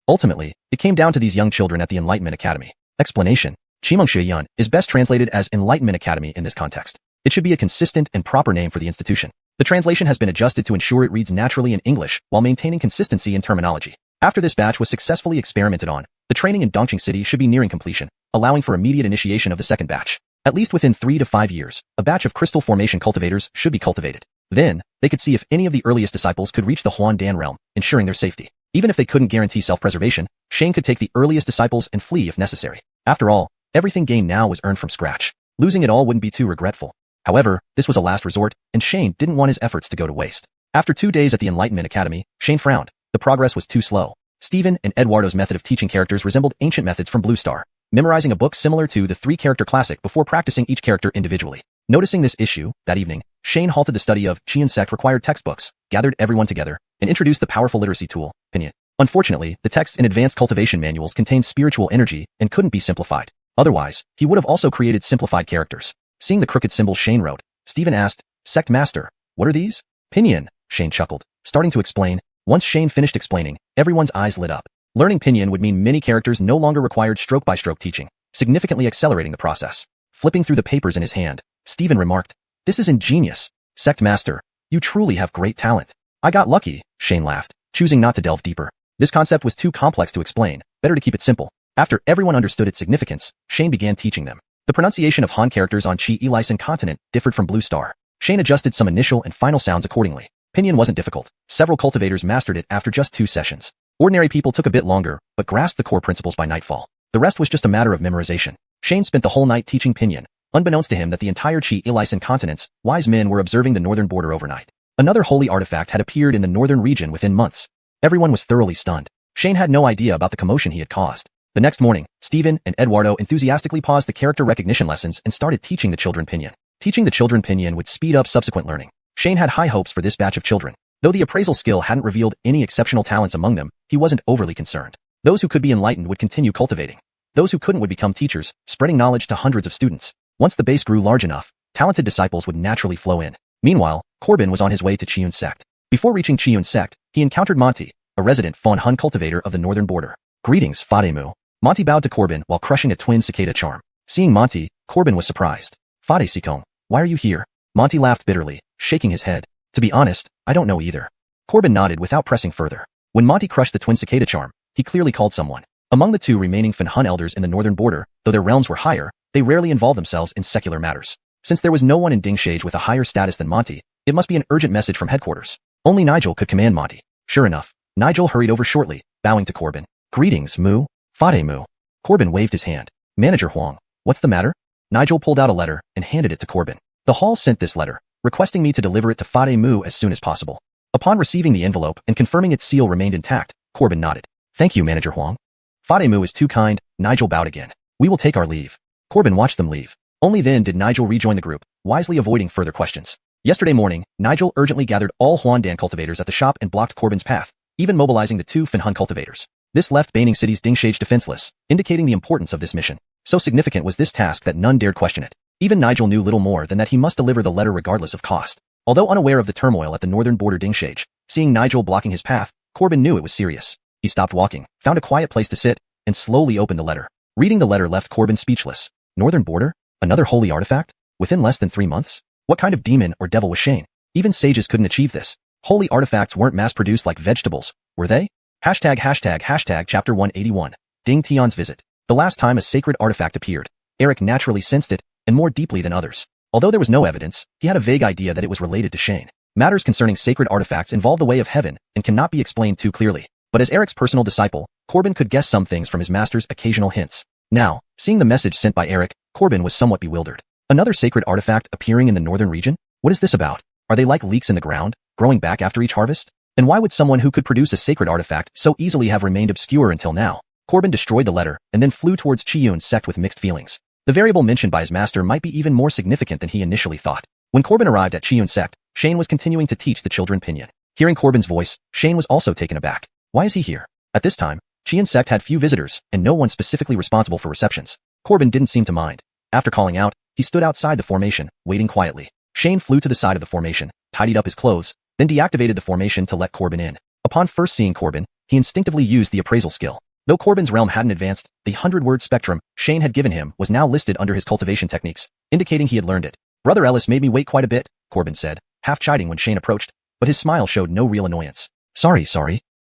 Ultimately, it came down to these young children at the Enlightenment Academy. Explanation. Qimeng Xuanhuan is best translated as Enlightenment Academy in this context. It should be a consistent and proper name for the institution. The translation has been adjusted to ensure it reads naturally in English while maintaining consistency in terminology. After this batch was successfully experimented on, the training in Dongqing City should be nearing completion, allowing for immediate initiation of the second batch. At least within 3 to 5 years, a batch of crystal formation cultivators should be cultivated. Then, they could see if any of the earliest disciples could reach the Huandan realm, ensuring their safety. Even if they couldn't guarantee self-preservation, Shane could take the earliest disciples and flee if necessary. After all, everything gained now was earned from scratch. Losing it all wouldn't be too regretful. However, this was a last resort, and Shane didn't want his efforts to go to waste. After 2 days at the Enlightenment Academy, Shane frowned. The progress was too slow. Stephen and Eduardo's method of teaching characters resembled ancient methods from Blue Star, memorizing a book similar to the 3-character classic before practicing each character individually. Noticing this issue, that evening, Shane halted the study of Xiuxian sect required textbooks, gathered everyone together, and introduced the powerful literacy tool, Pinyin. Unfortunately, the texts in advanced cultivation manuals contained spiritual energy and couldn't be simplified. Otherwise, he would have also created simplified characters. Seeing the crooked symbols Shane wrote, Stephen asked, "Sect Master, what are these?" "Pinyin," Shane chuckled, starting to explain. Once Shane finished explaining, everyone's eyes lit up. Learning Pinyin would mean many characters no longer required stroke-by-stroke teaching, significantly accelerating the process. Flipping through the papers in his hand, Stephen remarked, "This is ingenious. Sect Master, you truly have great talent." "I got lucky," Shane laughed, choosing not to delve deeper. This concept was too complex to explain, better to keep it simple. After everyone understood its significance, Shane began teaching them. The pronunciation of Han characters on Qi Elisen continent differed from Blue Star. Shane adjusted some initial and final sounds accordingly. Pinyin wasn't difficult. Several cultivators mastered it after just 2 sessions. Ordinary people took a bit longer, but grasped the core principles by nightfall. The rest was just a matter of memorization. Shane spent the whole night teaching Pinyin, unbeknownst to him that the entire Xiuxian continent's wise men were observing the northern border overnight. Another holy artifact had appeared in the northern region within months. Everyone was thoroughly stunned. Shane had no idea about the commotion he had caused. The next morning, Stephen and Eduardo enthusiastically paused the character recognition lessons and started teaching the children Pinyin. Teaching the children Pinyin would speed up subsequent learning. Shane had high hopes for this batch of children. Though the appraisal skill hadn't revealed any exceptional talents among them, he wasn't overly concerned. Those who could be enlightened would continue cultivating. Those who couldn't would become teachers, spreading knowledge to hundreds of students. Once the base grew large enough, talented disciples would naturally flow in. Meanwhile, Corbin was on his way to Xiuxian sect. Before reaching Xiuxian sect, he encountered Monty, a resident xuanhuan cultivator of the northern border. Greetings, Fademu. Monty bowed to Corbin while crushing a twin cicada charm. Seeing Monty, Corbin was surprised. Fade Sikong, why are you here? Monty laughed bitterly, shaking his head. To be honest, I don't know either. Corbin nodded without pressing further. When Monty crushed the twin cicada charm, he clearly called someone. Among the two remaining Fanhun elders in the northern border, though their realms were higher, they rarely involved themselves in secular matters. Since there was no one in Dingshage with a higher status than Monty, it must be an urgent message from headquarters. Only Nigel could command Monty. Sure enough, Nigel hurried over shortly, bowing to Corbin. Greetings, Mu. Fade Mu. Corbin waved his hand. Manager Huang, what's the matter? Nigel pulled out a letter and handed it to Corbin. The hall sent this letter, requesting me to deliver it to Fade Mu as soon as possible. Upon receiving the envelope and confirming its seal remained intact, Corbin nodded. Thank you, Manager Huang. Fade Mu is too kind. Nigel bowed again. We will take our leave. Corbin watched them leave. Only then did Nigel rejoin the group, wisely avoiding further questions. Yesterday morning, Nigel urgently gathered all Huandan cultivators at the shop and blocked Corbin's path, even mobilizing the two Fanhun cultivators. This left Baining City's Dingshage defenseless, indicating the importance of this mission. So significant was this task that none dared question it. Even Nigel knew little more than that he must deliver the letter regardless of cost. Although unaware of the turmoil at the northern border Dingshage, seeing Nigel blocking his path, Corbin knew it was serious. He stopped walking, found a quiet place to sit, and slowly opened the letter. Reading the letter left Corbin speechless. Northern border? Another holy artifact? Within less than 3 months? What kind of demon or devil was Shane? Even sages couldn't achieve this. Holy artifacts weren't mass-produced like vegetables, were they? Hashtag chapter 181. Ding Tian's visit. The last time a sacred artifact appeared, Eric naturally sensed it, and more deeply than others. Although there was no evidence, he had a vague idea that it was related to Shane. Matters concerning sacred artifacts involve the way of heaven and cannot be explained too clearly. But as Eric's personal disciple, Corbin could guess some things from his master's occasional hints. Now, seeing the message sent by Eric, Corbin was somewhat bewildered. Another sacred artifact appearing in the northern region? What is this about? Are they like leeks in the ground, growing back after each harvest? And why would someone who could produce a sacred artifact so easily have remained obscure until now? Corbin destroyed the letter and then flew towards Xiuxian's sect with mixed feelings. The variable mentioned by his master might be even more significant than he initially thought. When Corbin arrived at Xiuxian's sect, Shane was continuing to teach the children Pinyin. Hearing Corbin's voice, Shane was also taken aback. Why is he here? At this time, Xiuxian's sect had few visitors and no one specifically responsible for receptions. Corbin didn't seem to mind. After calling out, he stood outside the formation, waiting quietly. Shane flew to the side of the formation, tidied up his clothes, then deactivated the formation to let Corbin in. Upon first seeing Corbin, he instinctively used the appraisal skill. Though Corbin's realm hadn't advanced, the 100-word spectrum Shane had given him was now listed under his cultivation techniques, indicating he had learned it. Brother Ellis made me wait quite a bit, Corbin said, half chiding when Shane approached, but his smile showed no real annoyance. Sorry.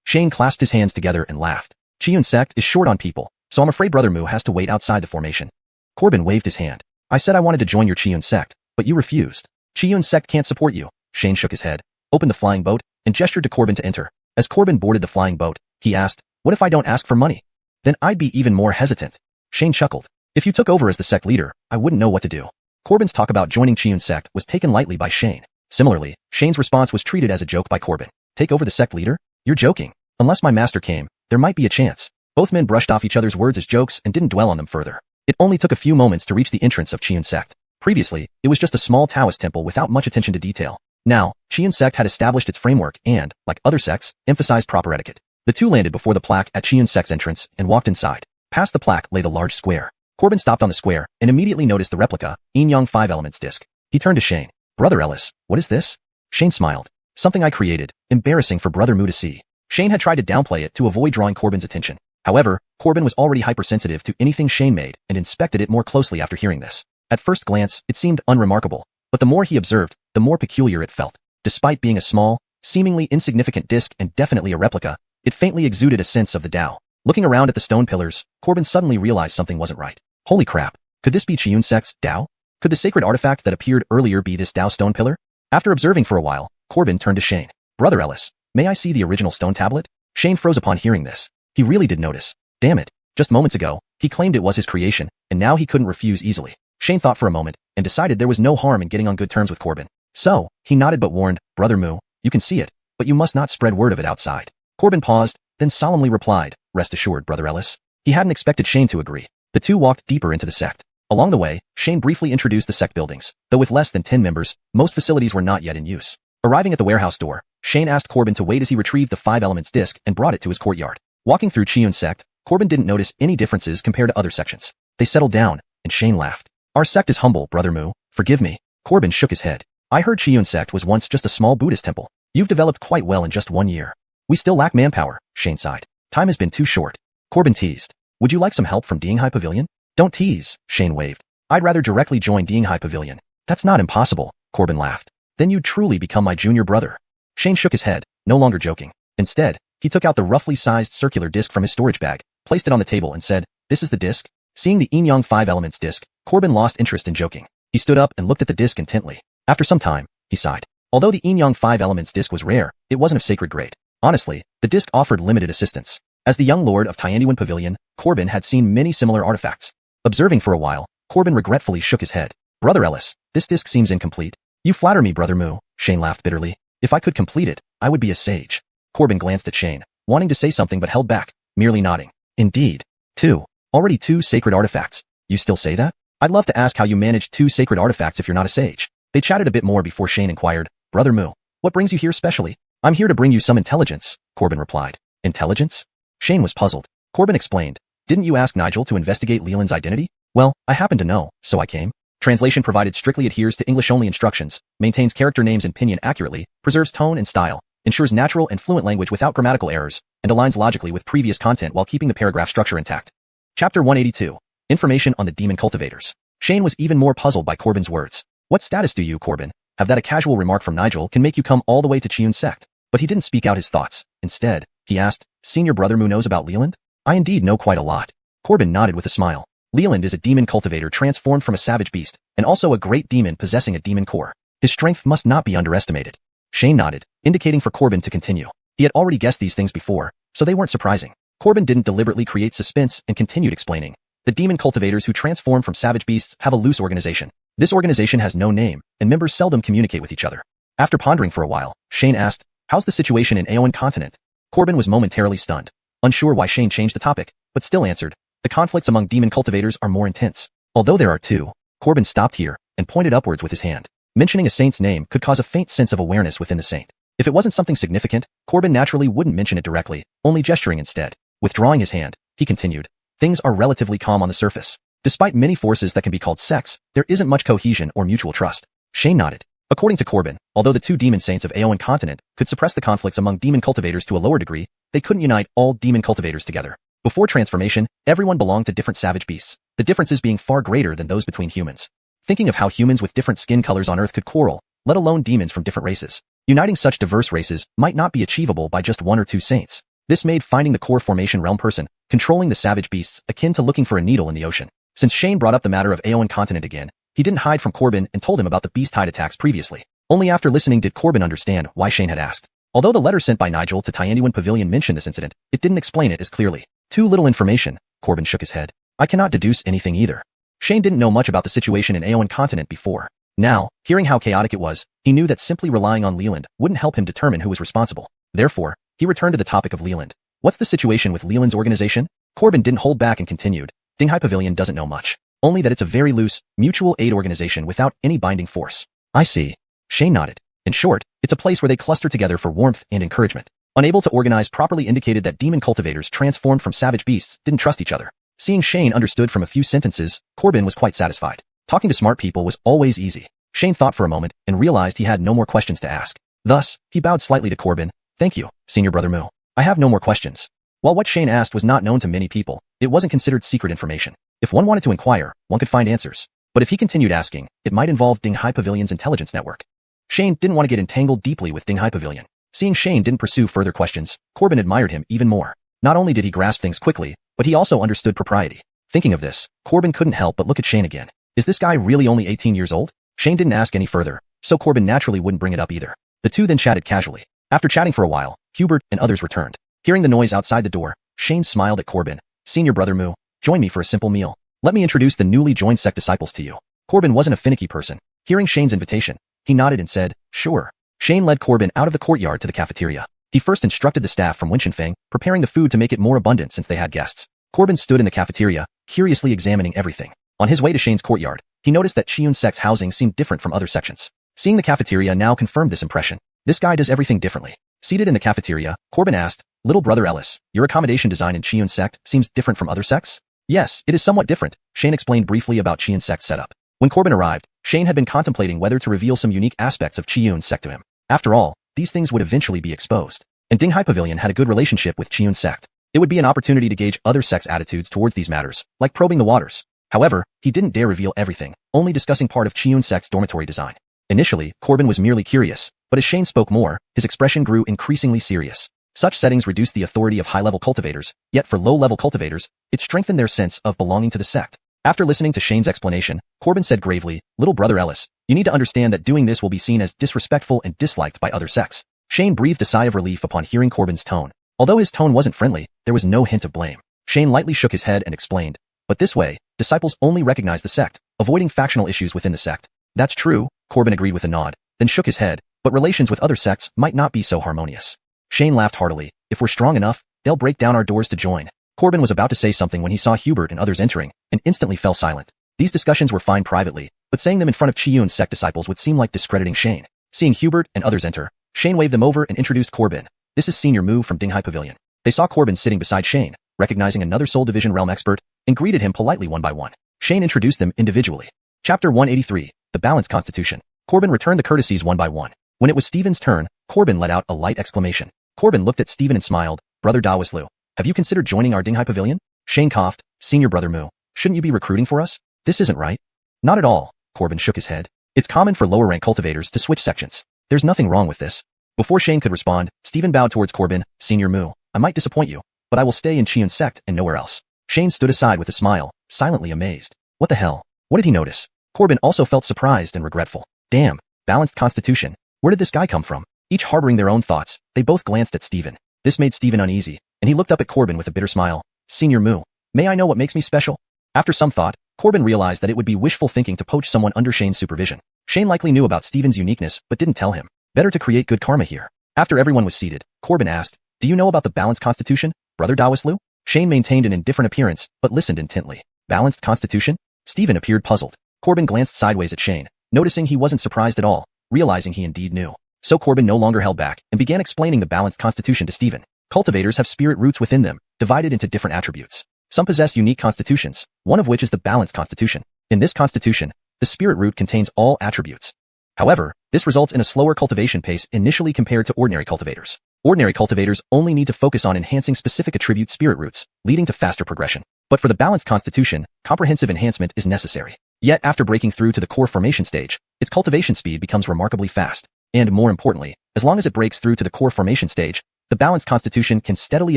Shane clasped his hands together and laughed. Xiuxian sect is short on people, so I'm afraid Brother Mu has to wait outside the formation. Corbin waved his hand. I said I wanted to join your Xiuxian sect, but you refused. Xiuxian sect can't support you. Shane shook his head, opened the flying boat, and gestured to Corbin to enter. As Corbin boarded the flying boat, he asked, what if I don't ask for money? Then I'd be even more hesitant. Shane chuckled. If you took over as the sect leader, I wouldn't know what to do. Corbin's talk about joining Xiuxian sect was taken lightly by Shane. Similarly, Shane's response was treated as a joke by Corbin. Take over the sect leader? You're joking. Unless my master came, there might be a chance. Both men brushed off each other's words as jokes and didn't dwell on them further. It only took a few moments to reach the entrance of Xiuxian sect. Previously, it was just a small Taoist temple without much attention to detail. Now, Xiuxian sect had established its framework and, like other sects, emphasized proper etiquette. The two landed before the plaque at Xiuxian sect's entrance and walked inside. Past the plaque lay the large square. Corbin stopped on the square and immediately noticed the replica, Yin Yang 5 Elements disc. He turned to Shane. Brother Ellis, what is this? Shane smiled. Something I created, embarrassing for Brother Mu to see. Shane had tried to downplay it to avoid drawing Corbin's attention. However, Corbin was already hypersensitive to anything Shane made and inspected it more closely after hearing this. At first glance, it seemed unremarkable, but the more he observed, the more peculiar it felt. Despite being a small, seemingly insignificant disc and definitely a replica, it faintly exuded a sense of the Tao. Looking around at the stone pillars, Corbin suddenly realized something wasn't right. Holy crap, could this be Xiuxian sect's Tao? Could the sacred artifact that appeared earlier be this Tao stone pillar? After observing for a while, Corbin turned to Shane. Brother Ellis, may I see the original stone tablet? Shane froze upon hearing this. He really did notice. Damn it. Just moments ago, he claimed it was his creation, and now he couldn't refuse easily. Shane thought for a moment, and decided there was no harm in getting on good terms with Corbin. So, he nodded but warned, Brother Moo, you can see it, but you must not spread word of it outside. Corbin paused, then solemnly replied, rest assured, Brother Ellis. He hadn't expected Shane to agree. The two walked deeper into the sect. Along the way, Shane briefly introduced the sect buildings. Though with less than 10 members, most facilities were not yet in use. Arriving at the warehouse door, Shane asked Corbin to wait as he retrieved the 5 Elements disc and brought it to his courtyard. Walking through Xiuxian sect, Corbin didn't notice any differences compared to other sections. They settled down, and Shane laughed. Our sect is humble, Brother Moo. Forgive me. Corbin shook his head. I heard Xiuxian sect was once just a small Buddhist temple. You've developed quite well in just 1 year. We still lack manpower, Shane sighed. Time has been too short. Corbin teased. Would you like some help from Dinghai Pavilion? Don't tease, Shane waved. I'd rather directly join Dinghai Pavilion. That's not impossible, Corbin laughed. Then you'd truly become my junior brother. Shane shook his head, no longer joking. Instead, he took out the roughly sized circular disc from his storage bag, placed it on the table and said, this is the disc? Seeing the Yin Yang 5 Elements disc, Corbin lost interest in joking. He stood up and looked at the disc intently. After some time, he sighed. Although the Yin Yang 5 Elements disc was rare, it wasn't of sacred grade. Honestly, the disc offered limited assistance. As the young lord of Tianduan Pavilion, Corbin had seen many similar artifacts. Observing for a while, Corbin regretfully shook his head. Brother Ellis, this disc seems incomplete. You flatter me, Brother Moo, Shane laughed bitterly. If I could complete it, I would be a sage. Corbin glanced at Shane, wanting to say something but held back, merely nodding. Indeed. 2. Already 2 sacred artifacts. You still say that? I'd love to ask how you managed 2 sacred artifacts if you're not a sage. They chatted a bit more before Shane inquired, Brother Moo, what brings you here specially? I'm here to bring you some intelligence, Corbin replied. Intelligence? Shane was puzzled. Corbin explained. Didn't you ask Nigel to investigate Leland's identity? Well, I happen to know, so I came. Translation provided strictly adheres to English-only instructions, maintains character names and pinyin accurately, preserves tone and style, ensures natural and fluent language without grammatical errors, and aligns logically with previous content while keeping the paragraph structure intact. Chapter 182. Information on the Demon Cultivators. Shane was even more puzzled by Corbin's words. What status do you, Corbin, have that a casual remark from Nigel can make you come all the way to Xiuxian sect? But he didn't speak out his thoughts. Instead, he asked, Senior Brother Moo knows about Leland? I indeed know quite a lot. Corbin nodded with a smile. Leland is a demon cultivator transformed from a savage beast, and also a great demon possessing a demon core. His strength must not be underestimated. Shane nodded, indicating for Corbin to continue. He had already guessed these things before, so they weren't surprising. Corbin didn't deliberately create suspense and continued explaining. The demon cultivators who transform from savage beasts have a loose organization. This organization has no name, and members seldom communicate with each other. After pondering for a while, Shane asked, how's the situation in Aoan continent? Corbin was momentarily stunned, unsure why Shane changed the topic, but still answered, the conflicts among demon cultivators are more intense. Although there are 2, Corbin stopped here and pointed upwards with his hand. Mentioning a saint's name could cause a faint sense of awareness within the saint. If it wasn't something significant, Corbin naturally wouldn't mention it directly, only gesturing instead. Withdrawing his hand, he continued, things are relatively calm on the surface. Despite many forces that can be called sects, there isn't much cohesion or mutual trust. Shane nodded. According to Corbin, although the 2 demon saints of Aoan continent could suppress the conflicts among demon cultivators to a lower degree, they couldn't unite all demon cultivators together. Before transformation, everyone belonged to different savage beasts, the differences being far greater than those between humans. Thinking of how humans with different skin colors on Earth could quarrel, let alone demons from different races. Uniting such diverse races might not be achievable by just 1 or 2 saints. This made finding the core formation realm person, controlling the savage beasts, akin to looking for a needle in the ocean. Since Shane brought up the matter of Aoan continent again, he didn't hide from Corbin and told him about the beast-hide attacks previously. Only after listening did Corbin understand why Shane had asked. Although the letter sent by Nigel to Tianduan Pavilion mentioned this incident, it didn't explain it as clearly. Too little information, Corbin shook his head. I cannot deduce anything either. Shane didn't know much about the situation in Aoan continent before. Now, hearing how chaotic it was, he knew that simply relying on Leland wouldn't help him determine who was responsible. Therefore, he returned to the topic of Leland. What's the situation with Leland's organization? Corbin didn't hold back and continued. Dinghai Pavilion doesn't know much. Only that it's a very loose, mutual aid organization without any binding force. I see. Shane nodded. In short, it's a place where they cluster together for warmth and encouragement. Unable to organize properly indicated that demon cultivators transformed from savage beasts didn't trust each other. Seeing Shane understood from a few sentences, Corbin was quite satisfied. Talking to smart people was always easy. Shane thought for a moment and realized he had no more questions to ask. Thus, he bowed slightly to Corbin. Thank you, Senior Brother Moo. I have no more questions. While what Shane asked was not known to many people, it wasn't considered secret information. If one wanted to inquire, one could find answers. But if he continued asking, it might involve Dinghai Pavilion's intelligence network. Shane didn't want to get entangled deeply with Dinghai Pavilion. Seeing Shane didn't pursue further questions, Corbin admired him even more. Not only did he grasp things quickly, but he also understood propriety. Thinking of this, Corbin couldn't help but look at Shane again. Is this guy really only 18 years old? Shane didn't ask any further, so Corbin naturally wouldn't bring it up either. The two then chatted casually. After chatting for a while, Hubert and others returned. Hearing the noise outside the door, Shane smiled at Corbin. Senior brother Mu, join me for a simple meal. Let me introduce the newly joined sect disciples to you. Corbin wasn't a finicky person. Hearing Shane's invitation, he nodded and said, sure. Shane led Corbin out of the courtyard to the cafeteria. He first instructed the staff from Winshenfeng, preparing the food to make it more abundant since they had guests. Corbin stood in the cafeteria, curiously examining everything. On his way to Shane's courtyard, he noticed that Xiun sect's housing seemed different from other sections. Seeing the cafeteria now confirmed this impression. This guy does everything differently. Seated in the cafeteria, Corbin asked, little brother Ellis, your accommodation design in Xiun sect seems different from other sects? Yes, it is somewhat different, Shane explained briefly about Xiun sect's setup. When Corbin arrived, Shane had been contemplating whether to reveal some unique aspects of Xiun sect to him. After all, these things would eventually be exposed. And Dinghai Pavilion had a good relationship with Xiun sect. It would be an opportunity to gauge other sects' attitudes towards these matters, like probing the waters. However, he didn't dare reveal everything, only discussing part of Xiun sect's dormitory design. Initially, Corbin was merely curious, but as Shane spoke more, his expression grew increasingly serious. Such settings reduced the authority of high-level cultivators, yet for low-level cultivators, it strengthened their sense of belonging to the sect. After listening to Shane's explanation, Corbin said gravely, little brother Ellis, you need to understand that doing this will be seen as disrespectful and disliked by other sects. Shane breathed a sigh of relief upon hearing Corbin's tone. Although his tone wasn't friendly, there was no hint of blame. Shane lightly shook his head and explained, but this way, disciples only recognize the sect, avoiding factional issues within the sect. That's true, Corbin agreed with a nod, then shook his head, but relations with other sects might not be so harmonious. Shane laughed heartily, if we're strong enough, they'll break down our doors to join. Corbin was about to say something when he saw Hubert and others entering, and instantly fell silent. These discussions were fine privately, but saying them in front of Xiun sect disciples would seem like discrediting Shane. Seeing Hubert and others enter, Shane waved them over and introduced Corbin. This is Senior Mu from Dinghai Pavilion. They saw Corbin sitting beside Shane, recognizing another Soul Division realm expert, and greeted him politely one by one. Shane introduced them individually. Chapter 183, The Balanced Constitution. Corbin returned the courtesies one by one. When it was Stephen's turn, Corbin let out a light exclamation. Corbin looked at Stephen and smiled, Brother Dawislu, have you considered joining our Dinghai Pavilion? Shane coughed, Senior Brother Mu, shouldn't you be recruiting for us? This isn't right. Not at all, Corbin shook his head. It's common for lower rank cultivators to switch sections. There's nothing wrong with this. Before Shane could respond, Stephen bowed towards Corbin, Senior Mu, I might disappoint you, but I will stay in Xiun sect and nowhere else. Shane stood aside with a smile, silently amazed. What the hell? What did he notice? Corbin also felt surprised and regretful. Damn, balanced constitution. Where did this guy come from? Each harboring their own thoughts, they both glanced at Stephen. This made Stephen uneasy, and he looked up at Corbin with a bitter smile. Senior Mu, may I know what makes me special? After some thought, Corbin realized that it would be wishful thinking to poach someone under Shane's supervision. Shane likely knew about Stephen's uniqueness but didn't tell him. Better to create good karma here. After everyone was seated, Corbin asked, do you know about the balanced constitution, Brother Dawislu? Shane maintained an indifferent appearance, but listened intently. Balanced constitution? Stephen appeared puzzled. Corbin glanced sideways at Shane, noticing he wasn't surprised at all, realizing he indeed knew. So Corbin no longer held back and began explaining the balanced constitution to Stephen. Cultivators have spirit roots within them, divided into different attributes. Some possess unique constitutions, one of which is the balanced constitution. In this constitution, the spirit root contains all attributes. However, this results in a slower cultivation pace initially compared to ordinary cultivators. Ordinary cultivators only need to focus on enhancing specific attribute spirit roots, leading to faster progression. But for the balanced constitution, comprehensive enhancement is necessary. Yet after breaking through to the core formation stage, its cultivation speed becomes remarkably fast. And more importantly, as long as it breaks through to the core formation stage, the balanced constitution can steadily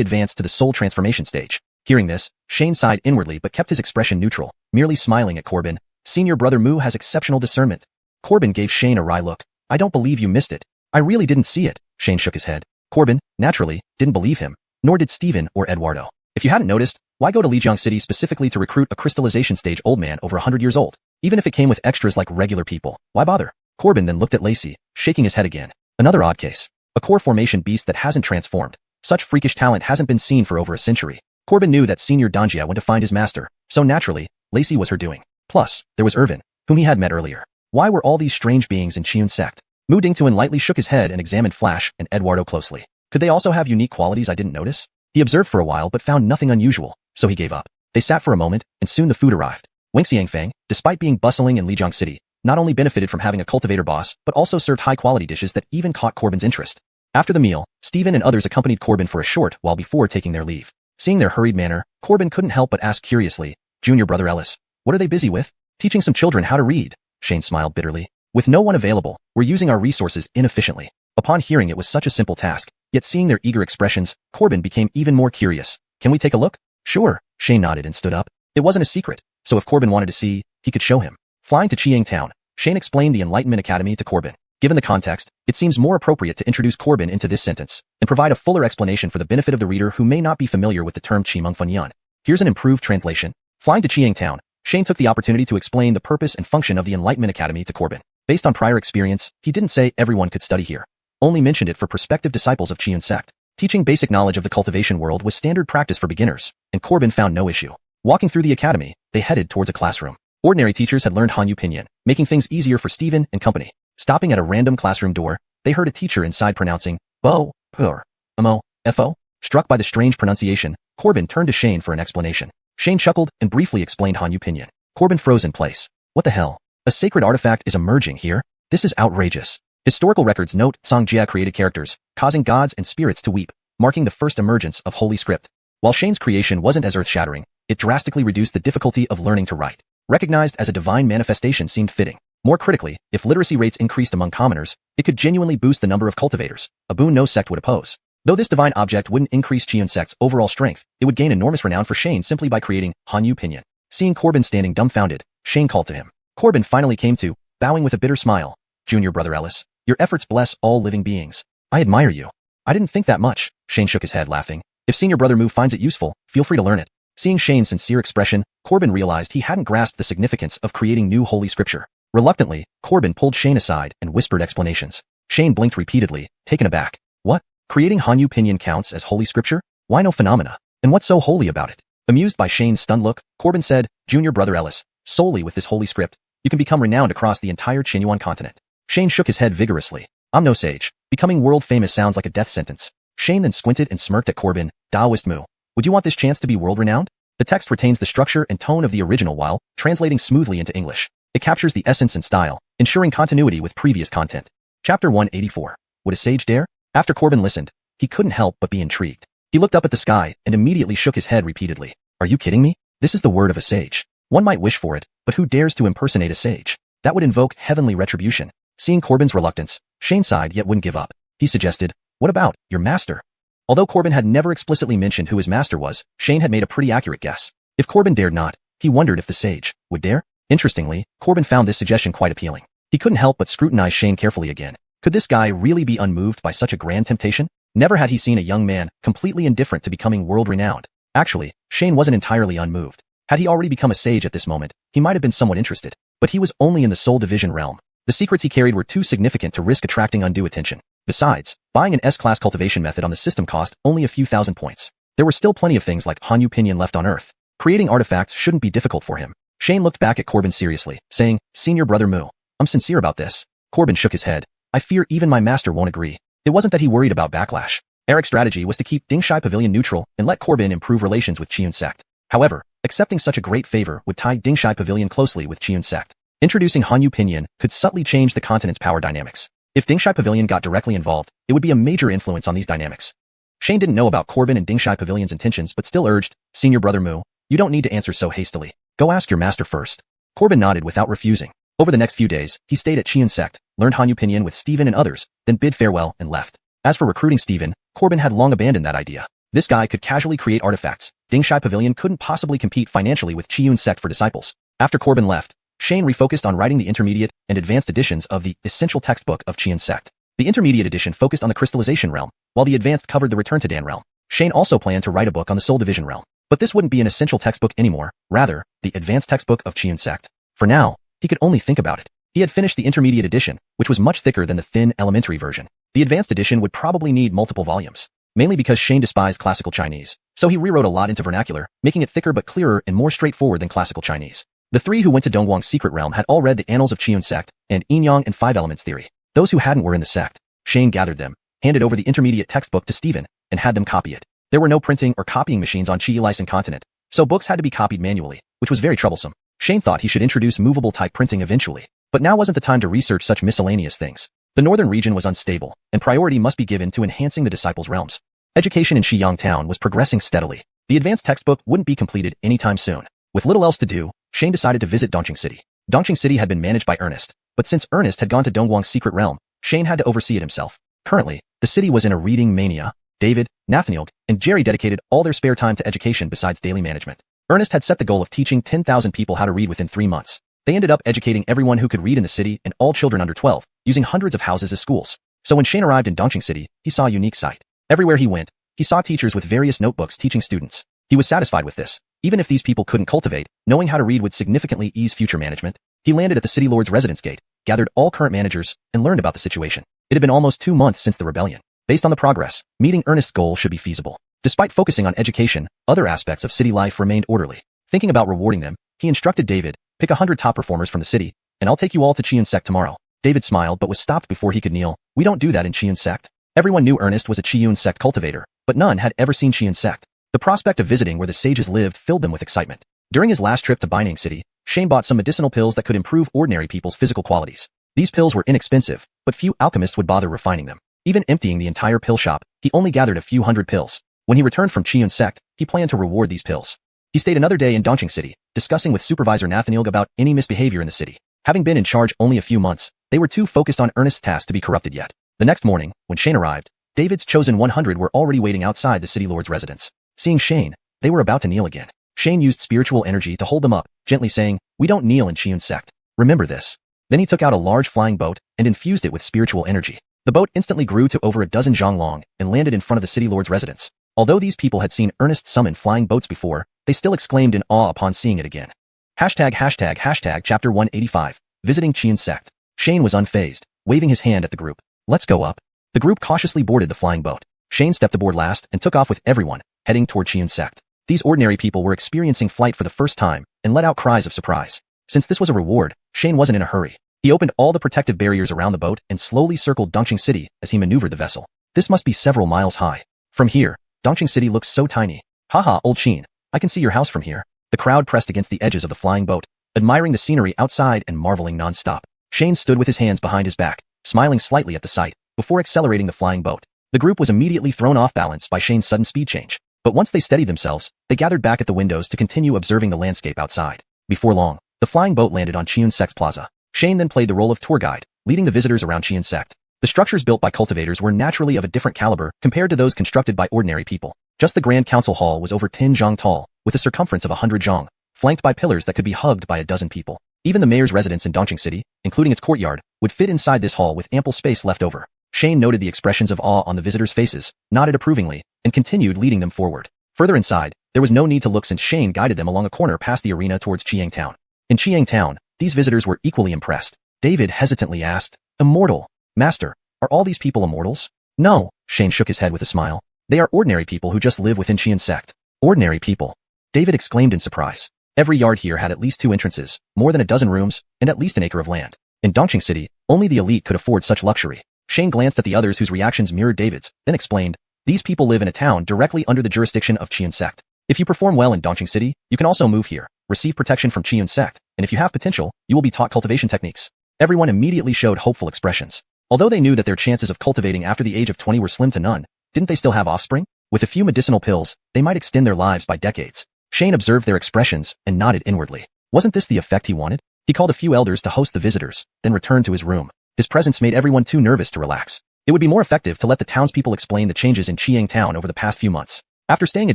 advance to the soul transformation stage. Hearing this, Shane sighed inwardly but kept his expression neutral, merely smiling at Corbin. Senior Brother Mu has exceptional discernment. Corbin gave Shane a wry look. I don't believe you missed it. I really didn't see it. Shane shook his head. Corbin, naturally, didn't believe him, nor did Stephen or Eduardo. If you hadn't noticed, why go to Lijiang City specifically to recruit a crystallization stage old man over 100 years old? Even if it came with extras like regular people, why bother? Corbin then looked at Lacey, shaking his head again. Another odd case. A core formation beast that hasn't transformed. Such freakish talent hasn't been seen for over a century. Corbin knew that Senior Danjia went to find his master, so naturally, Lacey was her doing. Plus, there was Irvin, whom he had met earlier. Why were all these strange beings in Xiun sect? Mu Dingtuan lightly shook his head and examined Flash and Eduardo closely. Could they also have unique qualities I didn't notice? He observed for a while but found nothing unusual, so he gave up. They sat for a moment, and soon the food arrived. Xiangfang, despite being bustling in Lijiang City, not only benefited from having a cultivator boss, but also served high-quality dishes that even caught Corbin's interest. After the meal, Stephen and others accompanied Corbin for a short while before taking their leave. Seeing their hurried manner, Corbin couldn't help but ask curiously, Junior Brother Ellis, what are they busy with? Teaching some children how to read. Shane smiled bitterly. With no one available, we're using our resources inefficiently. Upon hearing it was such a simple task, yet seeing their eager expressions, Corbin became even more curious. Can we take a look? Sure, Shane nodded and stood up. It wasn't a secret, so if Corbin wanted to see, he could show him. Flying to Chiang Town, Shane explained the Enlightenment Academy to Corbin. Given the context, it seems more appropriate to introduce Corbin into this sentence and provide a fuller explanation for the benefit of the reader who may not be familiar with the term xuanhuan. Here's an improved translation. Flying to Chiang Town, Shane took the opportunity to explain the purpose and function of the Enlightenment Academy to Corbin. Based on prior experience, he didn't say everyone could study here, only mentioned it for prospective disciples of Xiuxian sect. Teaching basic knowledge of the cultivation world was standard practice for beginners, and Corbin found no issue. Walking through the academy, they headed towards a classroom. Ordinary teachers had learned Hanyu Pinyin, making things easier for Stephen and company. Stopping at a random classroom door, they heard a teacher inside pronouncing, bo, pur, amo, fo. Struck by the strange pronunciation, Corbin turned to Shane for an explanation. Shane chuckled and briefly explained Hanyu Pinyin. Corbin froze in place. What the hell? A sacred artifact is emerging here? This is outrageous. Historical records note Songjia created characters, causing gods and spirits to weep, marking the first emergence of Holy Script. While Shane's creation wasn't as earth-shattering, it drastically reduced the difficulty of learning to write. Recognized as a divine manifestation seemed fitting. More critically, if literacy rates increased among commoners, it could genuinely boost the number of cultivators, a boon no sect would oppose. Though this divine object wouldn't increase Xiuxian sect's overall strength, it would gain enormous renown for Shane simply by creating Hanyu Pinyin. Seeing Corbin standing dumbfounded, Shane called to him. Corbin finally came to, bowing with a bitter smile. Junior brother Ellis, your efforts bless all living beings. I admire you. I didn't think that much. Shane shook his head, laughing. If senior brother Mu finds it useful, feel free to learn it. Seeing Shane's sincere expression, Corbin realized he hadn't grasped the significance of creating new holy scripture. Reluctantly, Corbin pulled Shane aside and whispered explanations. Shane blinked repeatedly, taken aback. What? Creating Hanyu Pinyin counts as holy scripture? Why no phenomena? And what's so holy about it? Amused by Shane's stunned look, Corbin said, Junior brother Ellis, solely with this holy script, you can become renowned across the entire Xuanhuan continent. Shane shook his head vigorously. I'm no sage. Becoming world famous sounds like a death sentence. Shane then squinted and smirked at Corbin. Daoist Mu. Would you want this chance to be world renowned? The text retains the structure and tone of the original while translating smoothly into English. It captures the essence and style, ensuring continuity with previous content. Chapter 184. Would a sage dare? After Corbin listened, he couldn't help but be intrigued. He looked up at the sky and immediately shook his head repeatedly. Are you kidding me? This is the word of a sage. One might wish for it, but who dares to impersonate a sage? That would invoke heavenly retribution. Seeing Corbin's reluctance, Shane sighed yet wouldn't give up. He suggested, what about your master? Although Corbin had never explicitly mentioned who his master was, Shane had made a pretty accurate guess. If Corbin dared not, he wondered if the sage would dare. Interestingly, Corbin found this suggestion quite appealing. He couldn't help but scrutinize Shane carefully again. Could this guy really be unmoved by such a grand temptation? Never had he seen a young man completely indifferent to becoming world-renowned. Actually, Shane wasn't entirely unmoved. Had he already become a sage at this moment, he might have been somewhat interested. But he was only in the Soul Division realm. The secrets he carried were too significant to risk attracting undue attention. Besides, buying an S-class cultivation method on the system cost only a few thousand points. There were still plenty of things like Hanyu Pinyin left on Earth. Creating artifacts shouldn't be difficult for him. Shane looked back at Corbin seriously, saying, Senior brother Mu, I'm sincere about this. Corbin shook his head. I fear even my master won't agree. It wasn't that he worried about backlash. Eric's strategy was to keep Dingshai Pavilion neutral and let Corbin improve relations with Xiuxian sect. However, accepting such a great favor would tie Dingshai Pavilion closely with Xiuxian sect. Introducing Hanyu Pinyin could subtly change the continent's power dynamics. If Dingshai Pavilion got directly involved, it would be a major influence on these dynamics. Shane didn't know about Corbin and Dingshai Pavilion's intentions but still urged, Senior brother Mu, you don't need to answer so hastily. Go ask your master first. Corbin nodded without refusing. Over the next few days, he stayed at Xiuxian sect, learned Hanyu Pinyin with Stephen and others, then bid farewell and left. As for recruiting Stephen, Corbin had long abandoned that idea. This guy could casually create artifacts. Dingshai Pavilion couldn't possibly compete financially with Xiuxian sect for disciples. After Corbin left, Shane refocused on writing the intermediate and advanced editions of the essential textbook of Xiuxian sect. The intermediate edition focused on the crystallization realm, while the advanced covered the return to Dan realm. Shane also planned to write a book on the soul division realm. But this wouldn't be an essential textbook anymore, rather, the advanced textbook of Xiuxian sect. For now, he could only think about it. He had finished the intermediate edition, which was much thicker than the thin, elementary version. The advanced edition would probably need multiple volumes, mainly because Shane despised classical Chinese, so he rewrote a lot into vernacular, making it thicker but clearer and more straightforward than classical Chinese. The three who went to Dongguang's secret realm had all read the Annals of Xiuxian sect and Yin Yang and Five Elements theory. Those who hadn't were in the sect. Shane gathered them, handed over the intermediate textbook to Stephen, and had them copy it. There were no printing or copying machines on Chi-Lysan continent, so books had to be copied manually, which was very troublesome. Shane thought he should introduce movable type printing eventually, but now wasn't the time to research such miscellaneous things. The northern region was unstable, and priority must be given to enhancing the disciples' realms. Education in Xiyang Town was progressing steadily. The advanced textbook wouldn't be completed anytime soon. With little else to do, Shane decided to visit Dongqing City. Dongqing City had been managed by Ernest, but since Ernest had gone to Dongguang's secret realm, Shane had to oversee it himself. Currently, the city was in a reading mania. David, Nathaniel, and Jerry dedicated all their spare time to education besides daily management. Ernest had set the goal of teaching 10,000 people how to read within 3 months. They ended up educating everyone who could read in the city and all children under 12, using hundreds of houses as schools. So when Shane arrived in Dongqing City, he saw a unique sight. Everywhere he went, he saw teachers with various notebooks teaching students. He was satisfied with this. Even if these people couldn't cultivate, knowing how to read would significantly ease future management. He landed at the city lord's residence gate, gathered all current managers, and learned about the situation. It had been almost 2 months since the rebellion. Based on the progress, meeting Ernest's goal should be feasible. Despite focusing on education, other aspects of city life remained orderly. Thinking about rewarding them, he instructed David, pick 100 top performers from the city, and I'll take you all to Xiuxian sect tomorrow. David smiled but was stopped before he could kneel. We don't do that in Xiuxian sect. Everyone knew Ernest was a Xiuxian sect cultivator, but none had ever seen Xiuxian sect. The prospect of visiting where the sages lived filled them with excitement. During his last trip to Baining City, Shane bought some medicinal pills that could improve ordinary people's physical qualities. These pills were inexpensive, but few alchemists would bother refining them. Even emptying the entire pill shop, he only gathered a few hundred pills. When he returned from Xiuxian sect, he planned to reward these pills. He stayed another day in Dongqing City, discussing with Supervisor Nathaniel about any misbehavior in the city. Having been in charge only a few months, they were too focused on Ernest's task to be corrupted yet. The next morning, when Shane arrived, David's chosen 100 were already waiting outside the city lord's residence. Seeing Shane, they were about to kneel again. Shane used spiritual energy to hold them up, gently saying, we don't kneel in Xiuxian sect. Remember this. Then he took out a large flying boat and infused it with spiritual energy. The boat instantly grew to over a dozen zhang long and landed in front of the city lord's residence. Although these people had seen Ernest summon flying boats before, they still exclaimed in awe upon seeing it again. ##### Chapter 185. Visiting Xiuxian sect. Shane was unfazed, waving his hand at the group. Let's go up. The group cautiously boarded the flying boat. Shane stepped aboard last and took off with everyone, heading toward Xiuxian sect. These ordinary people were experiencing flight for the first time and let out cries of surprise. Since this was a reward, Shane wasn't in a hurry. He opened all the protective barriers around the boat and slowly circled Dongqing City as he maneuvered the vessel. This must be several miles high. From here, Dongqing City looks so tiny. Haha, old Sheen, I can see your house from here. The crowd pressed against the edges of the flying boat, admiring the scenery outside and marveling non-stop. Shane stood with his hands behind his back, smiling slightly at the sight, before accelerating the flying boat. The group was immediately thrown off balance by Shane's sudden speed change. But once they steadied themselves, they gathered back at the windows to continue observing the landscape outside. Before long, the flying boat landed on Xiuxian sect's plaza. Shane then played the role of tour guide, leading the visitors around Xiuxian sect. The structures built by cultivators were naturally of a different caliber compared to those constructed by ordinary people. Just the Grand Council Hall was over 10 zhang tall, with a circumference of 100 zhang, flanked by pillars that could be hugged by a dozen people. Even the mayor's residence in Dongqing City, including its courtyard, would fit inside this hall with ample space left over. Shane noted the expressions of awe on the visitors' faces, nodded approvingly, and continued leading them forward. Further inside, there was no need to look since Shane guided them along a corner past the arena towards Qiang Town. In Qiang Town, these visitors were equally impressed. David hesitantly asked, Immortal, Master, are all these people immortals? No, Shane shook his head with a smile. They are ordinary people who just live within Xiuxian sect. Ordinary people? David exclaimed in surprise. Every yard here had at least 2 entrances, more than a dozen rooms, and at least an acre of land. In Dongqing City, only the elite could afford such luxury. Shane glanced at the others whose reactions mirrored David's, then explained, these people live in a town directly under the jurisdiction of Xiuxian sect. If you perform well in Dongqing City, you can also move here, receive protection from Xiuxian sect, and if you have potential, you will be taught cultivation techniques. Everyone immediately showed hopeful expressions. Although they knew that their chances of cultivating after the age of 20 were slim to none, didn't they still have offspring? With a few medicinal pills, they might extend their lives by decades. Shane observed their expressions and nodded inwardly. Wasn't this the effect he wanted? He called a few elders to host the visitors, then returned to his room. His presence made everyone too nervous to relax. It would be more effective to let the townspeople explain the changes in Qiang Town over the past few months. After staying a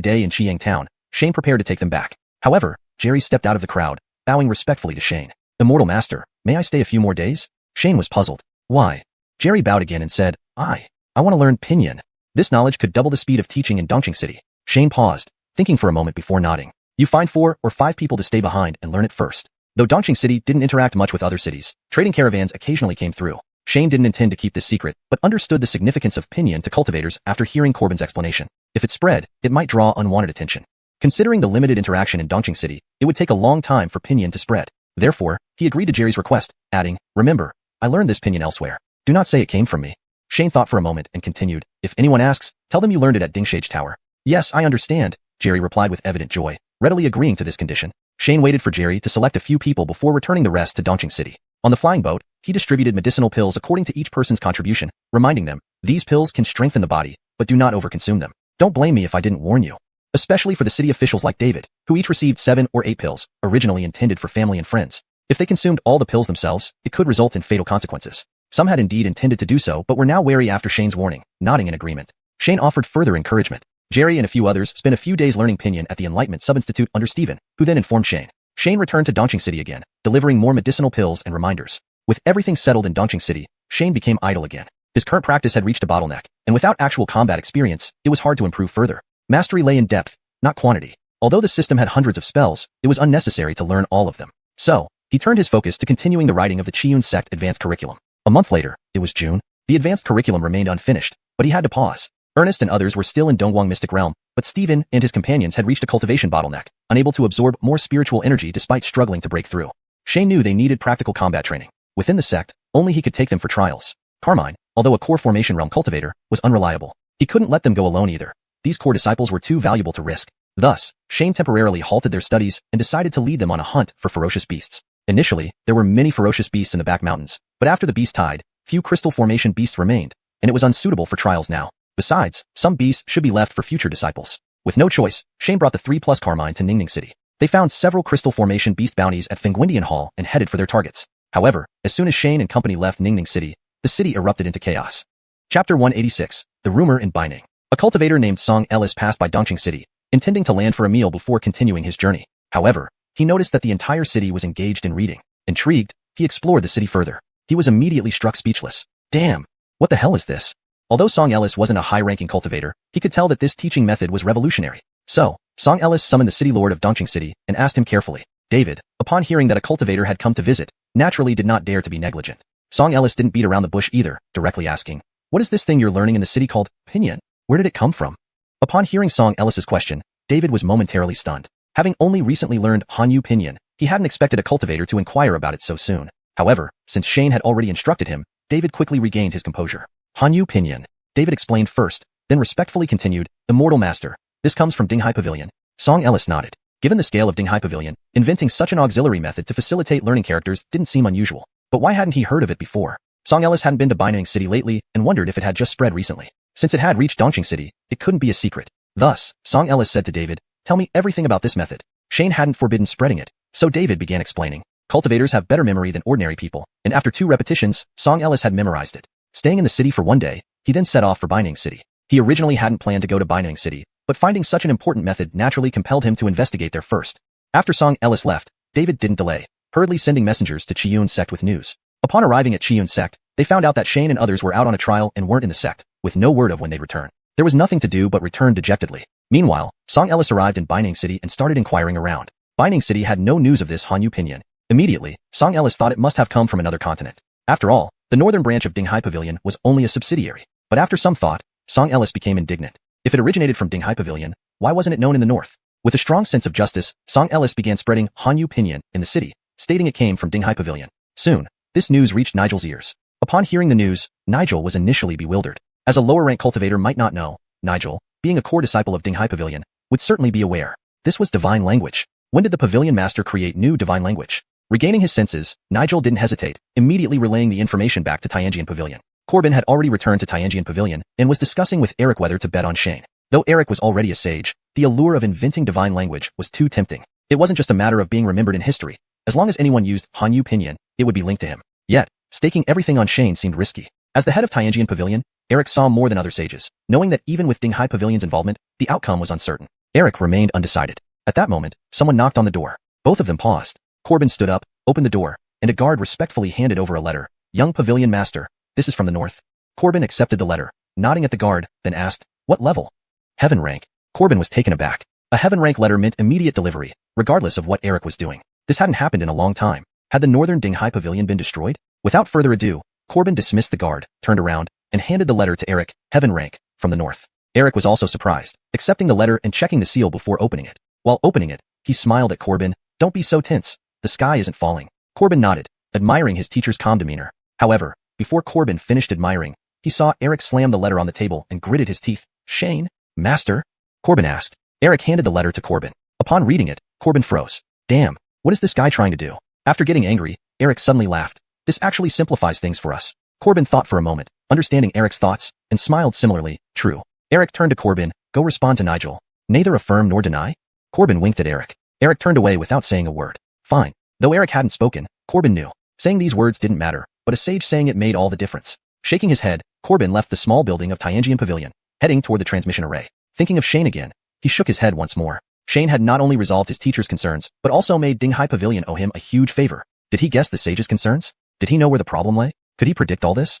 day in Qiang Town, Shane prepared to take them back. However, Jerry stepped out of the crowd, bowing respectfully to Shane. Immortal Master, may I stay a few more days? Shane was puzzled. Why? Jerry bowed again and said, I want to learn Pinyin. This knowledge could double the speed of teaching in Dongqing City. Shane paused, thinking for a moment before nodding. You find 4 or 5 people to stay behind and learn it first. Though Dongqing City didn't interact much with other cities, trading caravans occasionally came through. Shane didn't intend to keep this secret, but understood the significance of Pinyin to cultivators after hearing Corbin's explanation. If it spread, it might draw unwanted attention. Considering the limited interaction in Dongqing City, it would take a long time for Pinyin to spread. Therefore, he agreed to Jerry's request, adding, remember, I learned this Pinyin elsewhere. Do not say it came from me. Shane thought for a moment and continued, if anyone asks, tell them you learned it at Dingshage Tower. Yes, I understand, Jerry replied with evident joy, readily agreeing to this condition. Shane waited for Jerry to select a few people before returning the rest to Dongqing City. On the flying boat, he distributed medicinal pills according to each person's contribution, reminding them, these pills can strengthen the body, but do not overconsume them. Don't blame me if I didn't warn you. Especially for the city officials like David, who each received 7 or 8 pills, originally intended for family and friends. If they consumed all the pills themselves, it could result in fatal consequences. Some had indeed intended to do so but were now wary after Shane's warning, nodding in agreement. Shane offered further encouragement. Jerry and a few others spent a few days learning Pinyin at the Enlightenment Sub-Institute under Stephen, who then informed Shane. Shane returned to Dongqing City again, delivering more medicinal pills and reminders. With everything settled in Dongqing City, Shane became idle again. His current practice had reached a bottleneck, and without actual combat experience, it was hard to improve further. Mastery lay in depth, not quantity. Although the system had hundreds of spells, it was unnecessary to learn all of them. So, he turned his focus to continuing the writing of the Xiuxian sect advanced curriculum. A month later, it was June. The advanced curriculum remained unfinished, but he had to pause. Ernest and others were still in Dongguang Mystic Realm, but Stephen and his companions had reached a cultivation bottleneck, unable to absorb more spiritual energy despite struggling to break through. Shane knew they needed practical combat training. Within the sect, only he could take them for trials. Carmine, although a core formation realm cultivator, was unreliable. He couldn't let them go alone either. These core disciples were too valuable to risk. Thus, Shane temporarily halted their studies and decided to lead them on a hunt for ferocious beasts. Initially, there were many ferocious beasts in the back mountains, but after the beast tide, few crystal formation beasts remained, and it was unsuitable for trials now. Besides, some beasts should be left for future disciples. With no choice, Shane brought the 3+ Carmine to Ningning City. They found several crystal formation beast bounties at Fengwindian Hall and headed for their targets. However, as soon as Shane and company left Ningning City, the city erupted into chaos. Chapter 186, The Rumor in Binding. A cultivator named Song Ellis passed by Dongqing City, intending to land for a meal before continuing his journey. However, he noticed that the entire city was engaged in reading. Intrigued, he explored the city further. He was immediately struck speechless. Damn! What the hell is this? Although Song Ellis wasn't a high-ranking cultivator, he could tell that this teaching method was revolutionary. So, Song Ellis summoned the city lord of Dongqing City and asked him carefully. David, upon hearing that a cultivator had come to visit, naturally did not dare to be negligent. Song Ellis didn't beat around the bush either, directly asking, "What is this thing you're learning in the city called Pinyin? Where did it come from?" Upon hearing Song Ellis's question, David was momentarily stunned. Having only recently learned Hanyu Pinyin, he hadn't expected a cultivator to inquire about it so soon. However, since Shane had already instructed him, David quickly regained his composure. Hanyu Pinyin, David explained first, then respectfully continued, "Immortal Master, this comes from Dinghai Pavilion." Song Ellis nodded. Given the scale of Dinghai Pavilion, inventing such an auxiliary method to facilitate learning characters didn't seem unusual. But why hadn't he heard of it before? Song Ellis hadn't been to Binding City lately and wondered if it had just spread recently. Since it had reached Dongqing City, it couldn't be a secret. Thus, Song Ellis said to David, "Tell me everything about this method." Shane hadn't forbidden spreading it, so David began explaining. Cultivators have better memory than ordinary people, and after 2 repetitions, Song Ellis had memorized it. Staying in the city for one day, he then set off for Binding City. He originally hadn't planned to go to Binding City, but finding such an important method naturally compelled him to investigate there first. After Song Ellis left, David didn't delay, hurriedly sending messengers to Xiuxian sect with news. Upon arriving at Xiuxian sect, they found out that Shane and others were out on a trial and weren't in the sect, with no word of when they'd return. There was nothing to do but return dejectedly. Meanwhile, Song Ellis arrived in Binding City and started inquiring around. Binding City had no news of this Hanyu Pinyin. Immediately, Song Ellis thought it must have come from another continent. After all, the northern branch of Dinghai Pavilion was only a subsidiary. But after some thought, Song Ellis became indignant. If it originated from Dinghai Pavilion, why wasn't it known in the north? With a strong sense of justice, Song Ellis began spreading Hanyu Pinyin in the city, stating it came from Dinghai Pavilion. Soon, this news reached Nigel's ears. Upon hearing the news, Nigel was initially bewildered. As a lower-rank cultivator might not know, Nigel, being a core disciple of Dinghai Pavilion, would certainly be aware. This was divine language. When did the Pavilion Master create new divine language? Regaining his senses, Nigel didn't hesitate, immediately relaying the information back to Tianjian Pavilion. Corbin had already returned to Tianjian Pavilion and was discussing with Eric whether to bet on Shane. Though Eric was already a sage, the allure of inventing divine language was too tempting. It wasn't just a matter of being remembered in history. As long as anyone used Hanyu Pinyin, it would be linked to him. Yet, staking everything on Shane seemed risky. As the head of Tianjian Pavilion, Eric saw more than other sages, knowing that even with Dinghai Pavilion's involvement, the outcome was uncertain. Eric remained undecided. At that moment, someone knocked on the door. Both of them paused. Corbin stood up, opened the door, and a guard respectfully handed over a letter. "Young Pavilion Master, this is from the north." Corbin accepted the letter, nodding at the guard, then asked, "What level?" "Heaven rank." Corbin was taken aback. A heaven rank letter meant immediate delivery, regardless of what Eric was doing. This hadn't happened in a long time. Had the northern Dinghai Pavilion been destroyed? Without further ado, Corbin dismissed the guard, turned around, and handed the letter to Eric, "Heaven rank, from the north." Eric was also surprised, accepting the letter and checking the seal before opening it. While opening it, he smiled at Corbin. "Don't be so tense. The sky isn't falling." Corbin nodded, admiring his teacher's calm demeanor. However, before Corbin finished admiring, he saw Eric slam the letter on the table and gritted his teeth. "Shane? Master?" Corbin asked. Eric handed the letter to Corbin. Upon reading it, Corbin froze. "Damn, what is this guy trying to do?" After getting angry, Eric suddenly laughed. "This actually simplifies things for us." Corbin thought for a moment, understanding Eric's thoughts, and smiled similarly. "True." Eric turned to Corbin. "Go respond to Nigel. Neither affirm nor deny?" Corbin winked at Eric. Eric turned away without saying a word. Fine. Though Eric hadn't spoken, Corbin knew. Saying these words didn't matter, but a sage saying it made all the difference. Shaking his head, Corbin left the small building of Tianjian Pavilion, heading toward the transmission array. Thinking of Shane again, he shook his head once more. Shane had not only resolved his teacher's concerns, but also made Dinghai Pavilion owe him a huge favor. Did he guess the sage's concerns? Did he know where the problem lay? Could he predict all this?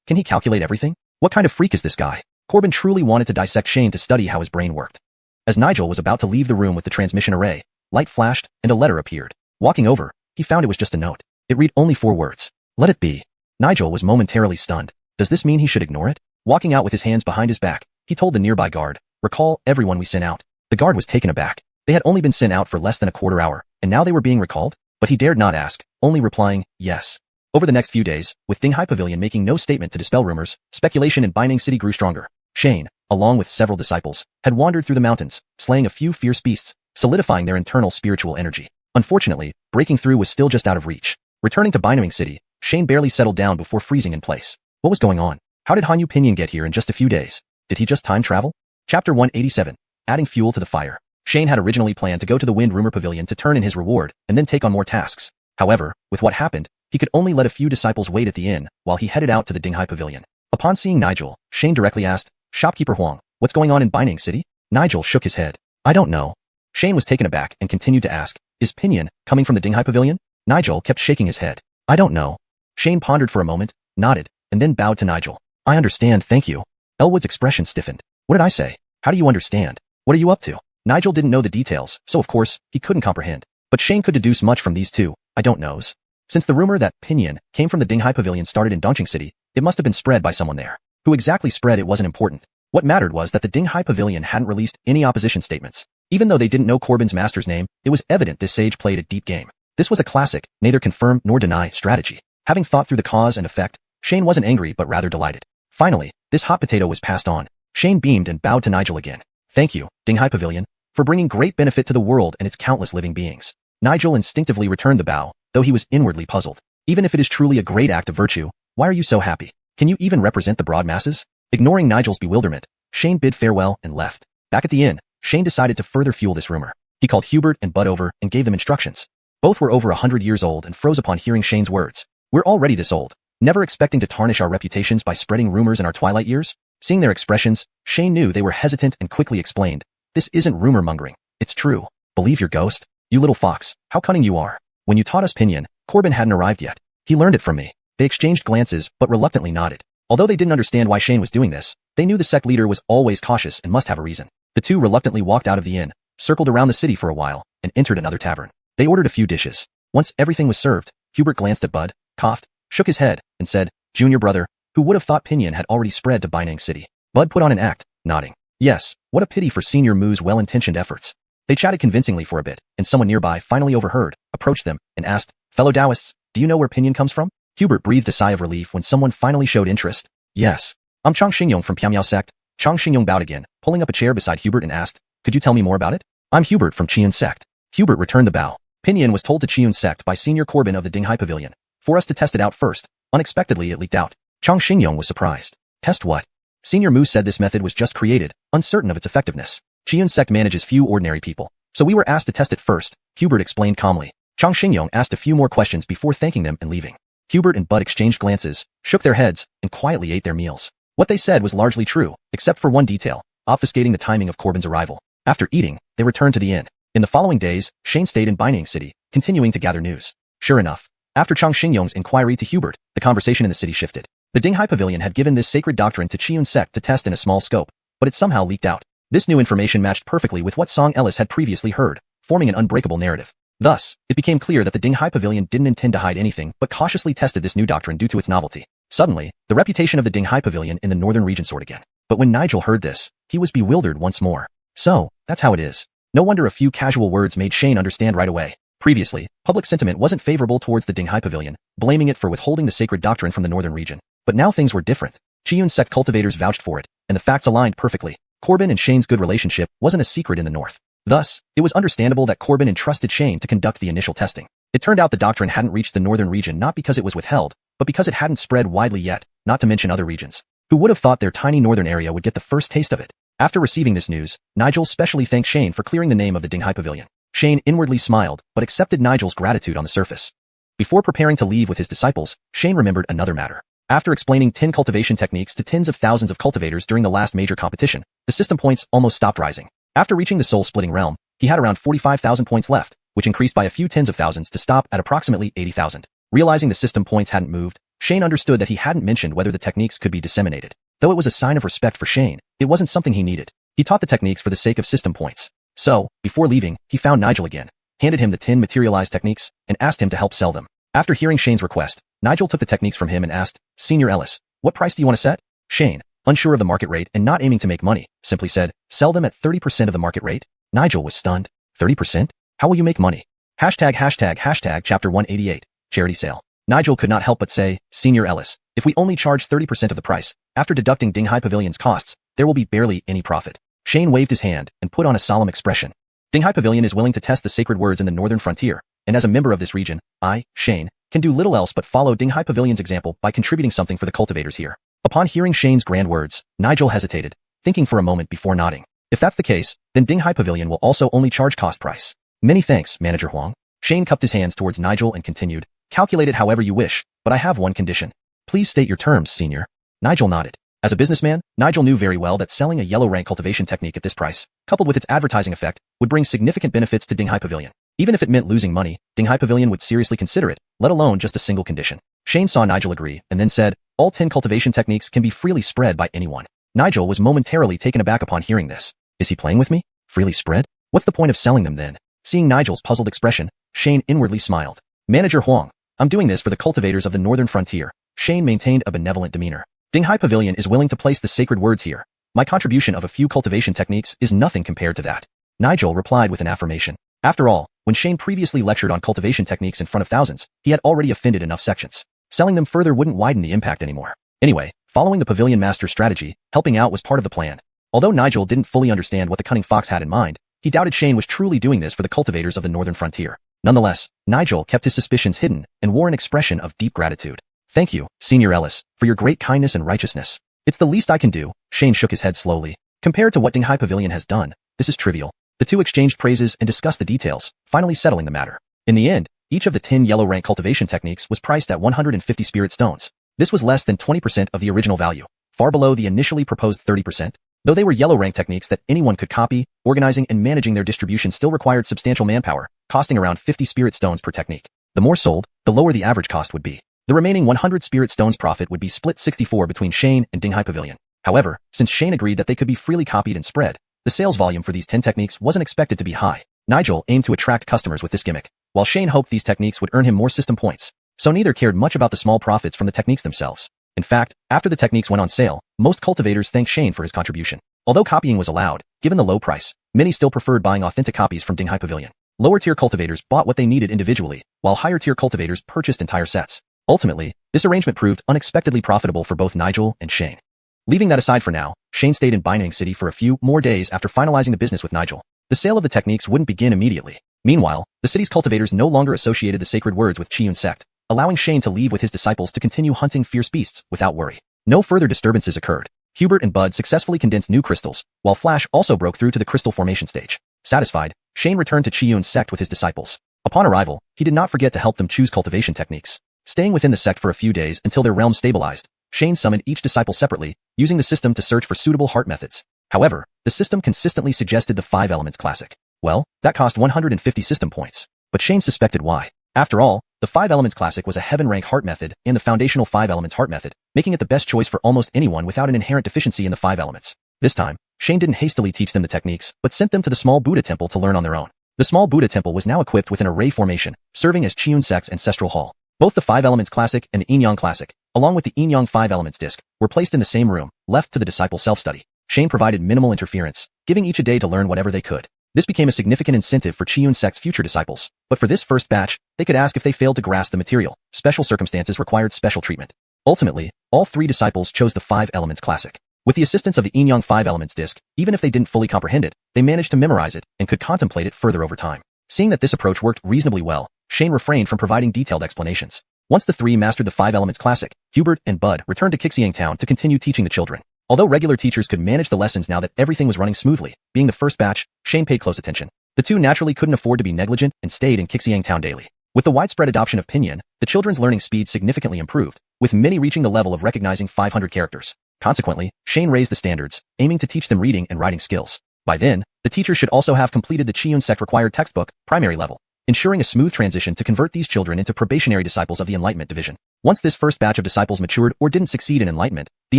Can he calculate everything? What kind of freak is this guy? Corbin truly wanted to dissect Shane to study how his brain worked. As Nigel was about to leave the room with the transmission array, light flashed and a letter appeared. Walking over, he found it was just a note. It read only 4 words. Let it be. Nigel was momentarily stunned. Does this mean he should ignore it? Walking out with his hands behind his back, he told the nearby guard, recall everyone we sent out. The guard was taken aback. They had only been sent out for less than a quarter hour, and now they were being recalled? But he dared not ask, only replying, yes. Over the next few days, with Dinghai Pavilion making no statement to dispel rumors, speculation in Binding City grew stronger. Shane, along with several disciples, had wandered through the mountains, slaying a few fierce beasts, solidifying their internal spiritual energy. Unfortunately, breaking through was still just out of reach. Returning to Binding City, Shane barely settled down before freezing in place. What was going on? How did Hanyu Pinyin get here in just a few days? Did he just time travel? Chapter 187. Adding fuel to the fire. Shane had originally planned to go to the Wind Rumor Pavilion to turn in his reward and then take on more tasks. However, with what happened, he could only let a few disciples wait at the inn while he headed out to the Dinghai Pavilion. Upon seeing Nigel, Shane directly asked, Shopkeeper Huang, what's going on in Binding City? Nigel shook his head. I don't know. Shane was taken aback and continued to ask, is Pinyin coming from the Dinghai Pavilion? Nigel kept shaking his head. I don't know. Shane pondered for a moment, nodded, and then bowed to Nigel. I understand, thank you. Elwood's expression stiffened. What did I say? How do you understand? What are you up to? Nigel didn't know the details, so of course, he couldn't comprehend. But Shane could deduce much from these two, I don't knows. Since the rumor that Pinyin came from the Dinghai Pavilion started in Dongqing City, it must have been spread by someone there. Who exactly spread it wasn't important. What mattered was that the Dinghai Pavilion hadn't released any opposition statements. Even though they didn't know Corbin's master's name, it was evident this sage played a deep game. This was a classic, neither confirm nor deny strategy. Having thought through the cause and effect, Shane wasn't angry but rather delighted. Finally, this hot potato was passed on. Shane beamed and bowed to Nigel again. Thank you, Dinghai Pavilion, for bringing great benefit to the world and its countless living beings. Nigel instinctively returned the bow, though he was inwardly puzzled. Even if it is truly a great act of virtue, why are you so happy? Can you even represent the broad masses? Ignoring Nigel's bewilderment, Shane bid farewell and left. Back at the inn, Shane decided to further fuel this rumor. He called Hubert and Bud over and gave them instructions. Both were over 100 years old and froze upon hearing Shane's words. We're already this old, never expecting to tarnish our reputations by spreading rumors in our twilight years? Seeing their expressions, Shane knew they were hesitant and quickly explained. This isn't rumor mongering. It's true. Believe your ghost? You little fox, how cunning you are. When you taught us Pinyin, Corbin hadn't arrived yet. He learned it from me. They exchanged glances, but reluctantly nodded. Although they didn't understand why Shane was doing this, they knew the sect leader was always cautious and must have a reason. The two reluctantly walked out of the inn, circled around the city for a while, and entered another tavern. They ordered a few dishes. Once everything was served, Hubert glanced at Bud, coughed, shook his head, and said, Junior brother, who would have thought Pinyin had already spread to Binding City? Bud put on an act, nodding. Yes, what a pity for Senior Moo's well-intentioned efforts. They chatted convincingly for a bit, and someone nearby finally overheard, approached them, and asked, Fellow Taoists, do you know where Pinyin comes from? Hubert breathed a sigh of relief when someone finally showed interest. Yes. I'm Chang Xingyong from Piamiao sect. Chang Xingyong bowed again, pulling up a chair beside Hubert and asked, could you tell me more about it? I'm Hubert from Qian sect. Hubert returned the bow. Pinyin was told to Qian sect by Senior Corbin of the Dinghai Pavilion. For us to test it out first. Unexpectedly it leaked out. Chang Xingyong was surprised. Test what? Senior Moo said this method was just created, uncertain of its effectiveness. Qian sect manages few ordinary people, so we were asked to test it first, Hubert explained calmly. Chang Xingyong asked a few more questions before thanking them and leaving. Hubert and Bud exchanged glances, shook their heads, and quietly ate their meals. What they said was largely true, except for one detail, obfuscating the timing of Corbin's arrival. After eating, they returned to the inn. In the following days, Shane stayed in Binding City, continuing to gather news. Sure enough, after Chang Xingyong's inquiry to Hubert, the conversation in the city shifted. The Dinghai Pavilion had given this sacred doctrine to Qian sect to test in a small scope, but it somehow leaked out. This new information matched perfectly with what Song Ellis had previously heard, forming an unbreakable narrative. Thus, it became clear that the Dinghai Pavilion didn't intend to hide anything but cautiously tested this new doctrine due to its novelty. Suddenly, the reputation of the Dinghai Pavilion in the northern region soared again. But when Nigel heard this, he was bewildered once more. So, that's how it is. No wonder a few casual words made Shane understand right away. Previously, public sentiment wasn't favorable towards the Dinghai Pavilion, blaming it for withholding the sacred doctrine from the northern region. But now things were different. Qian sect cultivators vouched for it, and the facts aligned perfectly. Corbin and Shane's good relationship wasn't a secret in the north. Thus, it was understandable that Corbin entrusted Shane to conduct the initial testing. It turned out the doctrine hadn't reached the northern region not because it was withheld, but because it hadn't spread widely yet, not to mention other regions. Who would have thought their tiny northern area would get the first taste of it? After receiving this news, Nigel specially thanked Shane for clearing the name of the Dinghai Pavilion. Shane inwardly smiled, but accepted Nigel's gratitude on the surface. Before preparing to leave with his disciples, Shane remembered another matter. After explaining 10 cultivation techniques to tens of thousands of cultivators during the last major competition, the system points almost stopped rising. After reaching the soul-splitting realm, He had around 45,000 points left, which increased by a few tens of thousands to stop at approximately 80,000. Realizing the system points hadn't moved, Shane understood that he hadn't mentioned whether the techniques could be disseminated. Though it was a sign of respect for Shane, it wasn't something he needed. He taught the techniques for the sake of system points. So, before leaving, he found Nigel again, handed him the 10 materialized techniques, and asked him to help sell them. After hearing Shane's request, Nigel took the techniques from him and asked, "Senior Ellis, what price do you want to set?" Shane, unsure of the market rate and not aiming to make money, simply said, "Sell them at 30% of the market rate." Nigel was stunned. 30%? How will you make money? Hashtag chapter 188, charity sale. Nigel could not help but say, "Senior Ellis, if we only charge 30% of the price, after deducting Dinghai Pavilion's costs, there will be barely any profit." Shane waved his hand and put on a solemn expression. Dinghai Pavilion is willing to test the sacred words in the northern frontier, and as a member of this region, I, Shane, can do little else but follow Dinghai Pavilion's example by contributing something for the cultivators here. Upon hearing Shane's grand words, Nigel hesitated, thinking for a moment before nodding. If that's the case, then Dinghai Pavilion will also only charge cost price. Many thanks, Manager Huang. Shane cupped his hands towards Nigel and continued, "Calculate it however you wish, but I have one condition. Please state your terms, senior." Nigel nodded. As a businessman, Nigel knew very well that selling a yellow rank cultivation technique at this price, coupled with its advertising effect, would bring significant benefits to Dinghai Pavilion. Even if it meant losing money, Dinghai Pavilion would seriously consider it, let alone just a single condition. Shane saw Nigel agree and then said, "All 10 cultivation techniques can be freely spread by anyone." Nigel was momentarily taken aback upon hearing this. Is he playing with me? Freely spread? What's the point of selling them then? Seeing Nigel's puzzled expression, Shane inwardly smiled. "Manager Huang, I'm doing this for the cultivators of the northern frontier." Shane maintained a benevolent demeanor. "Dinghai Pavilion is willing to place the sacred words here. My contribution of a few cultivation techniques is nothing compared to that." Nigel replied with an affirmation. After all, when Shane previously lectured on cultivation techniques in front of thousands, he had already offended enough sections. Selling them further wouldn't widen the impact anymore. Anyway, following the Pavilion Master's strategy, helping out was part of the plan. Although Nigel didn't fully understand what the cunning fox had in mind, he doubted Shane was truly doing this for the cultivators of the northern frontier. Nonetheless, Nigel kept his suspicions hidden and wore an expression of deep gratitude. "Thank you, Senior Ellis, for your great kindness and righteousness. It's the least I can do." Shane shook his head slowly. "Compared to what Dinghai Pavilion has done, this is trivial." The two exchanged praises and discussed the details, finally settling the matter. In the end, each of the 10 yellow rank cultivation techniques was priced at 150 spirit stones. This was less than 20% of the original value, far below the initially proposed 30%. Though they were yellow rank techniques that anyone could copy, organizing and managing their distribution still required substantial manpower, costing around 50 spirit stones per technique. The more sold, the lower the average cost would be. The remaining 100 spirit stones profit would be split 64 between Shane and Dinghai Pavilion. However, since Shane agreed that they could be freely copied and spread, the sales volume for these 10 techniques wasn't expected to be high. Nigel aimed to attract customers with this gimmick, while Shane hoped these techniques would earn him more system points. So neither cared much about the small profits from the techniques themselves. In fact, after the techniques went on sale, most cultivators thanked Shane for his contribution. Although copying was allowed, given the low price, many still preferred buying authentic copies from Dinghai Pavilion. Lower-tier cultivators bought what they needed individually, while higher-tier cultivators purchased entire sets. Ultimately, this arrangement proved unexpectedly profitable for both Nigel and Shane. Leaving that aside for now, Shane stayed in Binding City for a few more days after finalizing the business with Nigel. The sale of the techniques wouldn't begin immediately. Meanwhile, the city's cultivators no longer associated the sacred words with Xiuxian sect, allowing Shane to leave with his disciples to continue hunting fierce beasts without worry. No further disturbances occurred. Hubert and Bud successfully condensed new crystals, while Flash also broke through to the crystal formation stage. Satisfied, Shane returned to Xiuxian sect with his disciples. Upon arrival, he did not forget to help them choose cultivation techniques. Staying within the sect for a few days until their realm stabilized, Shane summoned each disciple separately, using the system to search for suitable heart methods. However, the system consistently suggested the 5 Elements Classic. Well, that cost 150 system points. But Shane suspected why. After all, the 5 Elements Classic was a heaven rank heart method and the foundational 5 Elements heart method, making it the best choice for almost anyone without an inherent deficiency in the 5 elements. This time, Shane didn't hastily teach them the techniques, but sent them to the small Buddha temple to learn on their own. The small Buddha temple was now equipped with an array formation, serving as Xiuxian sect's ancestral hall. Both the 5 Elements Classic and the Yin-Yang Classic, along with the Yin-Yang 5 Elements disc, were placed in the same room, left to the disciples' self-study. Shane provided minimal interference, giving each a day to learn whatever they could. This became a significant incentive for Xiuxian sect's future disciples, but for this first batch, they could ask if they failed to grasp the material. Special circumstances required special treatment. Ultimately, all 3 disciples chose the 5 Elements Classic. With the assistance of the Yin-Yang 5 Elements disc, even if they didn't fully comprehend it, they managed to memorize it and could contemplate it further over time. Seeing that this approach worked reasonably well, Shane refrained from providing detailed explanations. Once the 3 mastered the 5 Elements Classic, Hubert and Bud returned to Xiuxian Town to continue teaching the children. Although regular teachers could manage the lessons now that everything was running smoothly, being the first batch, Shane paid close attention. The two naturally couldn't afford to be negligent and stayed in Xiuxian Town daily. With the widespread adoption of Pinyin, the children's learning speed significantly improved, with many reaching the level of recognizing 500 characters. Consequently, Shane raised the standards, aiming to teach them reading and writing skills. By then, the teacher should also have completed the Qiun sect required textbook, primary level, ensuring a smooth transition to convert these children into probationary disciples of the Enlightenment Division. Once this first batch of disciples matured or didn't succeed in Enlightenment, the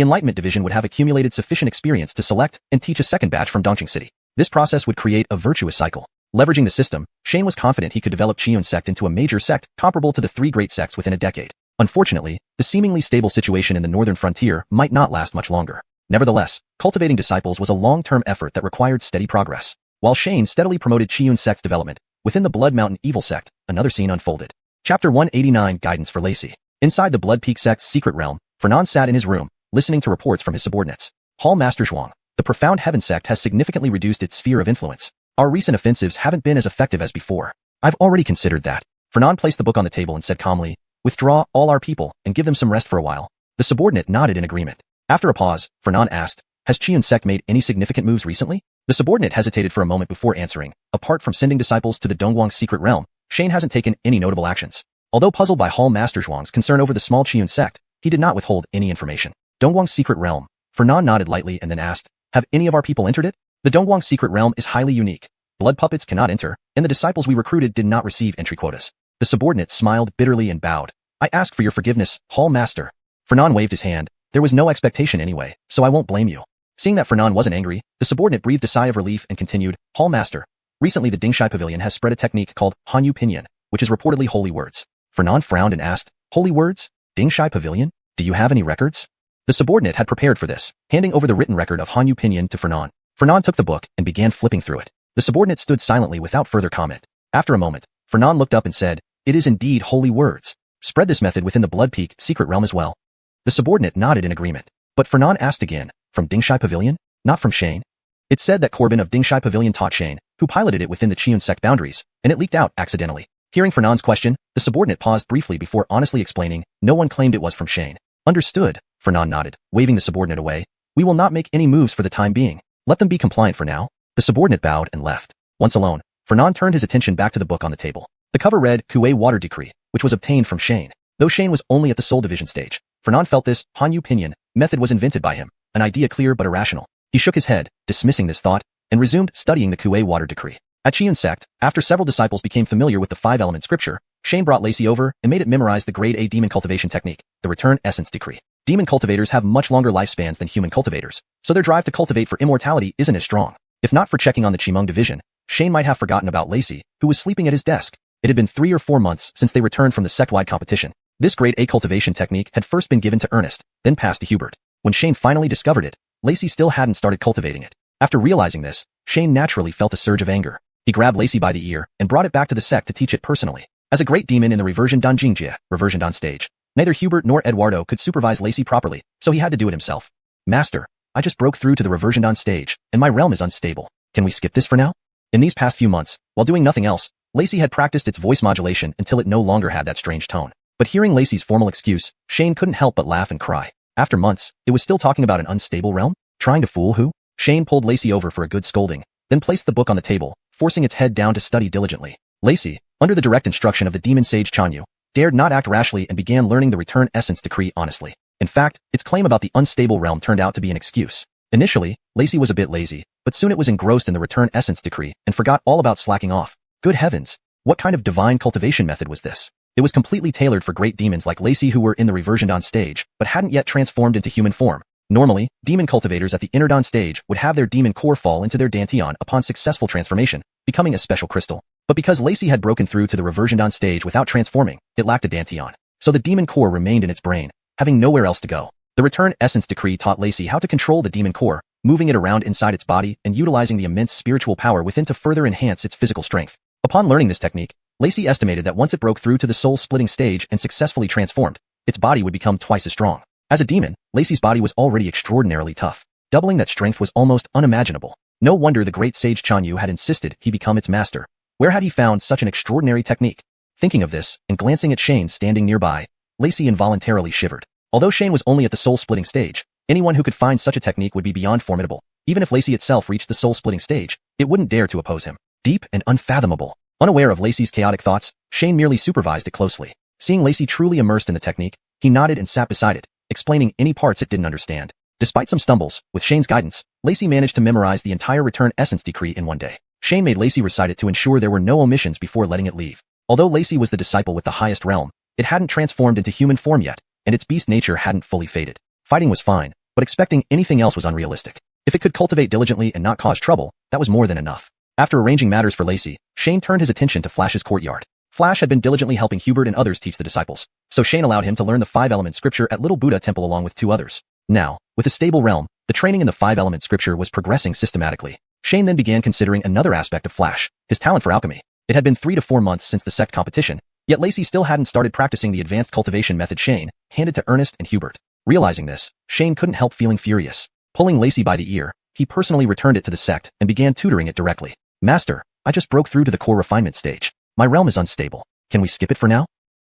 Enlightenment Division would have accumulated sufficient experience to select and teach a second batch from Dongqing City. This process would create a virtuous cycle. Leveraging the system, Shane was confident he could develop Qiun sect into a major sect comparable to the three great sects within a decade. Unfortunately, the seemingly stable situation in the northern frontier might not last much longer. Nevertheless, cultivating disciples was a long-term effort that required steady progress. While Shane steadily promoted Qiun sect's development, within the Blood Mountain Evil sect, another scene unfolded. Chapter 189 Guidance for Lacey. Inside the Blood Peak sect's secret realm, Fernand sat in his room, listening to reports from his subordinates. Hall Master Zhuang, the Profound Heaven sect has significantly reduced its sphere of influence. Our recent offensives haven't been as effective as before. I've already considered that. Fernand placed the book on the table and said calmly, withdraw all our people and give them some rest for a while. The subordinate nodded in agreement. After a pause, Fernand asked, has Qiun sect made any significant moves recently? The subordinate hesitated for a moment before answering. Apart from sending disciples to the Dongguang secret realm, Shane hasn't taken any notable actions. Although puzzled by Hall Master Zhuang's concern over the small Qiun sect, he did not withhold any information. Dongguang's secret realm. Fernand nodded lightly and then asked, have any of our people entered it? The Dongguang secret realm is highly unique. Blood puppets cannot enter, and the disciples we recruited did not receive entry quotas. The subordinate smiled bitterly and bowed. I ask for your forgiveness, Hall Master. Fernand waved his hand. There was no expectation anyway, so I won't blame you. Seeing that Fernand wasn't angry, the subordinate breathed a sigh of relief and continued, Hall Master. Recently the Dingshai Pavilion has spread a technique called Hanyu Pinyin, which is reportedly holy words. Fernand frowned and asked, holy words? Dingshai Pavilion? Do you have any records? The subordinate had prepared for this, handing over the written record of Hanyu Pinyin to Fernand. Fernand took the book and began flipping through it. The subordinate stood silently without further comment. After a moment, Fernand looked up and said, it is indeed holy words. Spread this method within the Blood Peak secret realm as well. The subordinate nodded in agreement. But Fernand asked again, from Dingshai Pavilion? Not from Shane? It said that Corbin of Dingshai Pavilion taught Shane, who piloted it within the Qiun sect boundaries, and it leaked out accidentally. Hearing Fernand's question, the subordinate paused briefly before honestly explaining, no one claimed it was from Shane. Understood, Fernand nodded, waving the subordinate away. We will not make any moves for the time being. Let them be compliant for now. The subordinate bowed and left. Once alone, Fernand turned his attention back to the book on the table. The cover read, Kuei Water Decree, which was obtained from Shane. Though Shane was only at the Soul Division stage, Fernand felt this Hanyu Pinyin method was invented by him, an idea clear but irrational. He shook his head, dismissing this thought, and resumed studying the Kuei Water Decree. At Qiun sect, after several disciples became familiar with the five-element scripture, Shane brought Lacey over and made it memorize the grade A demon cultivation technique, the Return Essence Decree. Demon cultivators have much longer lifespans than human cultivators, so their drive to cultivate for immortality isn't as strong. If not for checking on the Qimeng division, Shane might have forgotten about Lacey, who was sleeping at his desk. It had been 3 or 4 months since they returned from the sect-wide competition. This grade A cultivation technique had first been given to Ernest, then passed to Hubert. When Shane finally discovered it, Lacey still hadn't started cultivating it. After realizing this, Shane naturally felt a surge of anger. He grabbed Lacey by the ear and brought it back to the sect to teach it personally. As a great demon in the Reversion Dan Jingjie, Reversion Dan stage, neither Hubert nor Eduardo could supervise Lacey properly, so he had to do it himself. Master, I just broke through to the Reversion Dan stage, and my realm is unstable. Can we skip this for now? In these past few months, while doing nothing else, Lacey had practiced its voice modulation until it no longer had that strange tone. But hearing Lacey's formal excuse, Shane couldn't help but laugh and cry. After months, it was still talking about an unstable realm? Trying to fool who? Shane pulled Lacey over for a good scolding, then placed the book on the table, forcing its head down to study diligently. Lacey, under the direct instruction of the demon sage Chanyu, dared not act rashly and began learning the Return Essence Decree honestly. In fact, its claim about the unstable realm turned out to be an excuse. Initially, Lacey was a bit lazy, but soon it was engrossed in the Return Essence Decree and forgot all about slacking off. Good heavens! What kind of divine cultivation method was this? It was completely tailored for great demons like Lacey who were in the Reversion Dan stage, but hadn't yet transformed into human form. Normally, demon cultivators at the Inner Dan stage would have their demon core fall into their Dantian upon successful transformation, becoming a special crystal. But because Lacey had broken through to the Reversion Dan stage without transforming, it lacked a Dantian. So the demon core remained in its brain, having nowhere else to go. The Return Essence Decree taught Lacey how to control the demon core, moving it around inside its body and utilizing the immense spiritual power within to further enhance its physical strength. Upon learning this technique, Lacey estimated that once it broke through to the soul-splitting stage and successfully transformed, its body would become twice as strong. As a demon, Lacey's body was already extraordinarily tough. Doubling that strength was almost unimaginable. No wonder the great sage Chanyu had insisted he become its master. Where had he found such an extraordinary technique? Thinking of this, and glancing at Shane standing nearby, Lacey involuntarily shivered. Although Shane was only at the soul-splitting stage, anyone who could find such a technique would be beyond formidable. Even if Lacey itself reached the soul-splitting stage, it wouldn't dare to oppose him. Deep and unfathomable. Unaware of Lacey's chaotic thoughts, Shane merely supervised it closely. Seeing Lacey truly immersed in the technique, he nodded and sat beside it, explaining any parts it didn't understand. Despite some stumbles, with Shane's guidance, Lacey managed to memorize the entire Return Essence Decree in one day. Shane made Lacey recite it to ensure there were no omissions before letting it leave. Although Lacey was the disciple with the highest realm, it hadn't transformed into human form yet, and its beast nature hadn't fully faded. Fighting was fine, but expecting anything else was unrealistic. If it could cultivate diligently and not cause trouble, that was more than enough. After arranging matters for Lacey, Shane turned his attention to Flash's courtyard. Flash had been diligently helping Hubert and others teach the disciples, so Shane allowed him to learn the 5-element scripture at Little Buddha Temple along with 2 others. Now, with a stable realm, the training in the 5-element scripture was progressing systematically. Shane then began considering another aspect of Flash, his talent for alchemy. It had been 3 to 4 months since the sect competition, yet Lacey still hadn't started practicing the advanced cultivation method Shane handed to Ernest and Hubert. Realizing this, Shane couldn't help feeling furious. Pulling Lacey by the ear, he personally returned it to the sect and began tutoring it directly. Master, I just broke through to the core refinement stage. My realm is unstable. Can we skip it for now?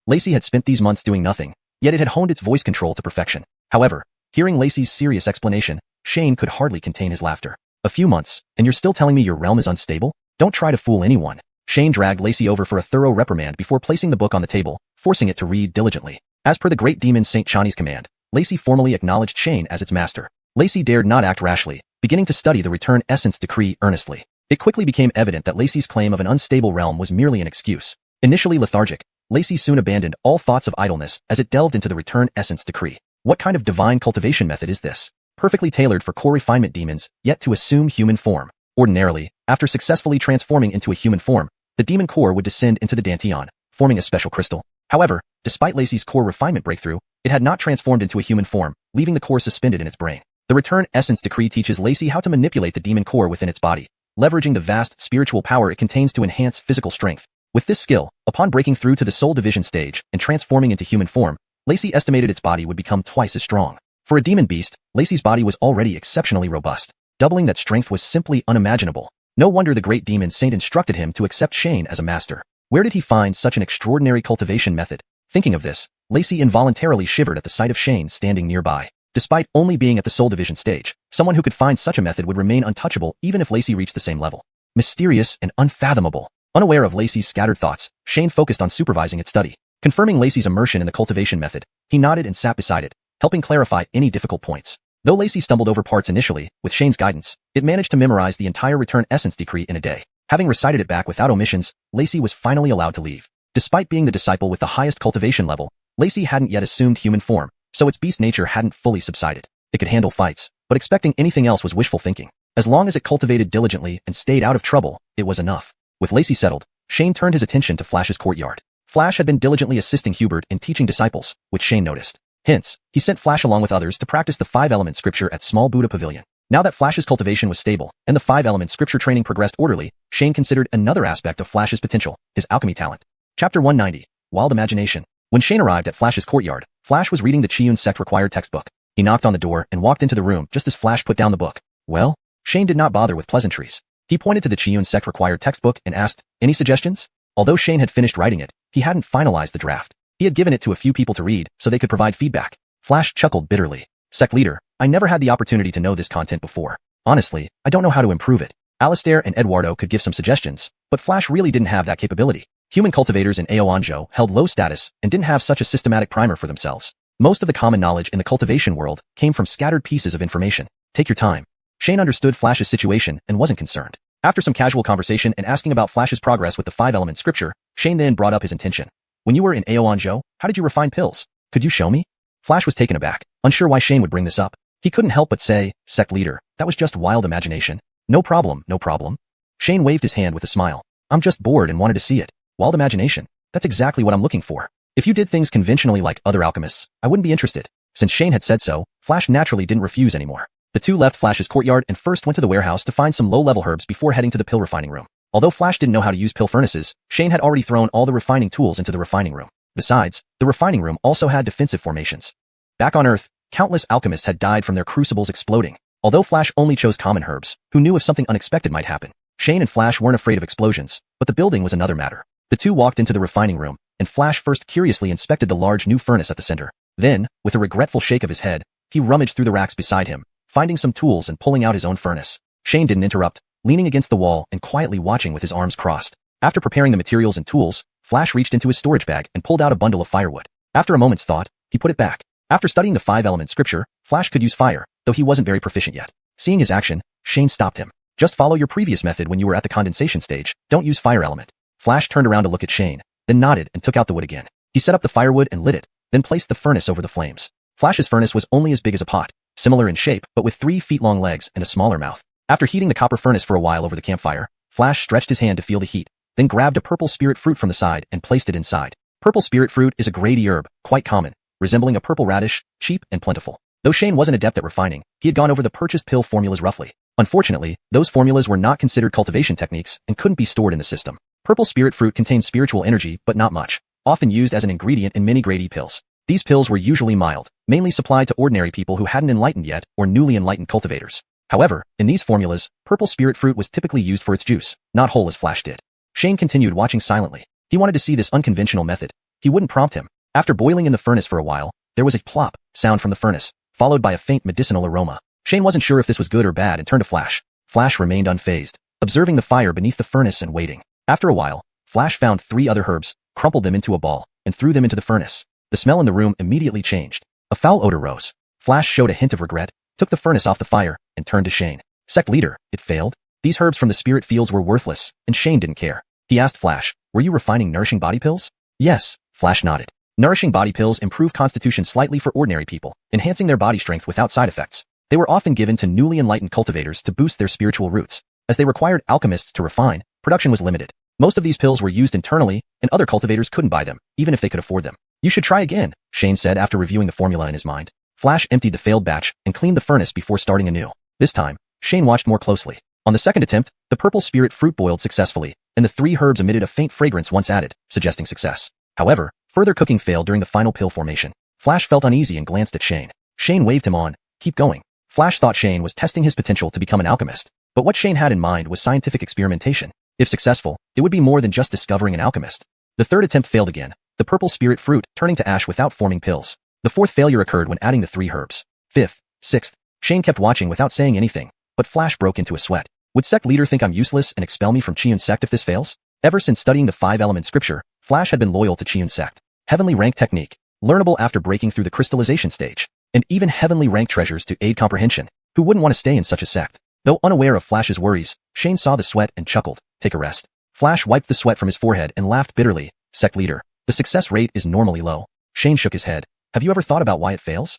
Lacey had spent these months doing nothing, yet it had honed its voice control to perfection. However, hearing Lacey's serious explanation, Shane could hardly contain his laughter. A few months, and you're still telling me your realm is unstable? Don't try to fool anyone. Shane dragged Lacey over for a thorough reprimand before placing the book on the table, forcing it to read diligently. As per the great demon Saint Chani's command, Lacey formally acknowledged Shane as its master. Lacey dared not act rashly, beginning to study the Return Essence Decree earnestly. It quickly became evident that Lacey's claim of an unstable realm was merely an excuse. Initially lethargic, Lacey soon abandoned all thoughts of idleness as it delved into the Return Essence Decree. What kind of divine cultivation method is this? Perfectly tailored for core refinement demons, yet to assume human form. Ordinarily, after successfully transforming into a human form, the demon core would descend into the dantian, forming a special crystal. However, despite Lacey's core refinement breakthrough, it had not transformed into a human form, leaving the core suspended in its brain. The Return Essence Decree teaches Lacey how to manipulate the demon core within its body, leveraging the vast spiritual power it contains to enhance physical strength. With this skill, upon breaking through to the soul division stage and transforming into human form, Lacey estimated its body would become twice as strong. For a demon beast, Lacey's body was already exceptionally robust. Doubling that strength was simply unimaginable. No wonder the great demon saint instructed him to accept Shane as a master. Where did he find such an extraordinary cultivation method? Thinking of this, Lacey involuntarily shivered at the sight of Shane standing nearby. Despite only being at the soul division stage, someone who could find such a method would remain untouchable even if Lacey reached the same level. Mysterious and unfathomable. Unaware of Lacey's scattered thoughts, Shane focused on supervising its study. Confirming Lacey's immersion in the cultivation method, he nodded and sat beside it, helping clarify any difficult points. Though Lacey stumbled over parts initially, with Shane's guidance, it managed to memorize the entire Return Essence Decree in a day. Having recited it back without omissions, Lacey was finally allowed to leave. Despite being the disciple with the highest cultivation level, Lacey hadn't yet assumed human form, so its beast nature hadn't fully subsided. It could handle fights, but expecting anything else was wishful thinking. As long as it cultivated diligently and stayed out of trouble, it was enough. With Lacey settled, Shane turned his attention to Flash's courtyard. Flash had been diligently assisting Hubert in teaching disciples, which Shane noticed. Hence, he sent Flash along with others to practice the 5-element scripture at Small Buddha Pavilion. Now that Flash's cultivation was stable, and the 5-element scripture training progressed orderly, Shane considered another aspect of Flash's potential, his alchemy talent. Chapter 190, Wild Imagination. When Shane arrived at Flash's courtyard, Flash was reading the Xiuxian sect required textbook. He knocked on the door and walked into the room just as Flash put down the book. Well, Shane did not bother with pleasantries. He pointed to the Xiuxian sect required textbook and asked, "Any suggestions?" Although Shane had finished writing it, he hadn't finalized the draft. He had given it to a few people to read so they could provide feedback. Flash chuckled bitterly. "Sect leader, I never had the opportunity to know this content before. Honestly, I don't know how to improve it." Alistair and Eduardo could give some suggestions, but Flash really didn't have that capability. Human cultivators in Aoanjo held low status and didn't have such a systematic primer for themselves. Most of the common knowledge in the cultivation world came from scattered pieces of information. Take your time. Shane understood Flash's situation and wasn't concerned. After some casual conversation and asking about Flash's progress with the 5-element scripture, Shane then brought up his intention. "When you were in Aoanjo, how did you refine pills? Could you show me?" Flash was taken aback, unsure why Shane would bring this up. He couldn't help but say, "Sect leader, that was just wild imagination." No problem, no problem. Shane waved his hand with a smile. "I'm just bored and wanted to see it. Wild imagination. That's exactly what I'm looking for. If you did things conventionally like other alchemists, I wouldn't be interested." Since Shane had said so, Flash naturally didn't refuse anymore. The two left Flash's courtyard and first went to the warehouse to find some low-level herbs before heading to the pill refining room. Although Flash didn't know how to use pill furnaces, Shane had already thrown all the refining tools into the refining room. Besides, the refining room also had defensive formations. Back on Earth, countless alchemists had died from their crucibles exploding. Although Flash only chose common herbs, who knew if something unexpected might happen. Shane and Flash weren't afraid of explosions, but the building was another matter. The two walked into the refining room, and Flash first curiously inspected the large new furnace at the center. Then, with a regretful shake of his head, he rummaged through the racks beside him, finding some tools and pulling out his own furnace. Shane didn't interrupt, leaning against the wall and quietly watching with his arms crossed. After preparing the materials and tools, Flash reached into his storage bag and pulled out a bundle of firewood. After a moment's thought, he put it back. After studying the 5-element scripture, Flash could use fire, though he wasn't very proficient yet. Seeing his action, Shane stopped him. Just follow your previous method when you were at the condensation stage. Don't use fire element. Flash turned around to look at Shane, then nodded and took out the wood again. He set up the firewood and lit it, then placed the furnace over the flames. Flash's furnace was only as big as a pot, similar in shape but with 3 feet long legs and a smaller mouth. After heating the copper furnace for a while over the campfire, Flash stretched his hand to feel the heat, then grabbed a purple spirit fruit from the side and placed it inside. Purple spirit fruit is a grady herb, quite common, resembling a purple radish, cheap and plentiful. Though Shane wasn't adept at refining, he had gone over the purchased pill formulas roughly. Unfortunately, those formulas were not considered cultivation techniques and couldn't be stored in the system. Purple spirit fruit contains spiritual energy but not much, often used as an ingredient in many grade E pills. These pills were usually mild, mainly supplied to ordinary people who hadn't enlightened yet or newly enlightened cultivators. However, in these formulas, purple spirit fruit was typically used for its juice, not whole as Flash did. Shane continued watching silently. He wanted to see this unconventional method. He wouldn't prompt him. After boiling in the furnace for a while, there was a plop sound from the furnace, followed by a faint medicinal aroma. Shane wasn't sure if this was good or bad and turned to Flash. Flash remained unfazed, observing the fire beneath the furnace and waiting. After a while, Flash found 3 other herbs, crumpled them into a ball, and threw them into the furnace. The smell in the room immediately changed. A foul odor rose. Flash showed a hint of regret, took the furnace off the fire, and turned to Shane. Sect leader, it failed? These herbs from the spirit fields were worthless, and Shane didn't care. He asked Flash, were you refining nourishing body pills? Yes, Flash nodded. Nourishing body pills improve constitution slightly for ordinary people, enhancing their body strength without side effects. They were often given to newly enlightened cultivators to boost their spiritual roots. As they required alchemists to refine, production was limited. Most of these pills were used internally, and other cultivators couldn't buy them, even if they could afford them. You should try again, Shane said after reviewing the formula in his mind. Flash emptied the failed batch and cleaned the furnace before starting anew. This time, Shane watched more closely. On the second attempt, the purple spirit fruit boiled successfully, and the 3 herbs emitted a faint fragrance once added, suggesting success. However, further cooking failed during the final pill formation. Flash felt uneasy and glanced at Shane. Shane waved him on. Keep going. Flash thought Shane was testing his potential to become an alchemist, but what Shane had in mind was scientific experimentation. If successful, it would be more than just discovering an alchemist. The third attempt failed again, the purple spirit fruit turning to ash without forming pills. The fourth failure occurred when adding the 3 herbs. Fifth, sixth. Shane kept watching without saying anything, but Flash broke into a sweat. Would sect leader think I'm useless and expel me from Xiuxian sect if this fails? Ever since studying the 5-element scripture, Flash had been loyal to Xiuxian sect. Heavenly rank technique, learnable after breaking through the crystallization stage, and even heavenly rank treasures to aid comprehension. Who wouldn't want to stay in such a sect? Though unaware of Flash's worries, Shane saw the sweat and chuckled. Take a rest. Flash wiped the sweat from his forehead and laughed bitterly. Sect leader, the success rate is normally low. Shane shook his head. Have you ever thought about why it fails?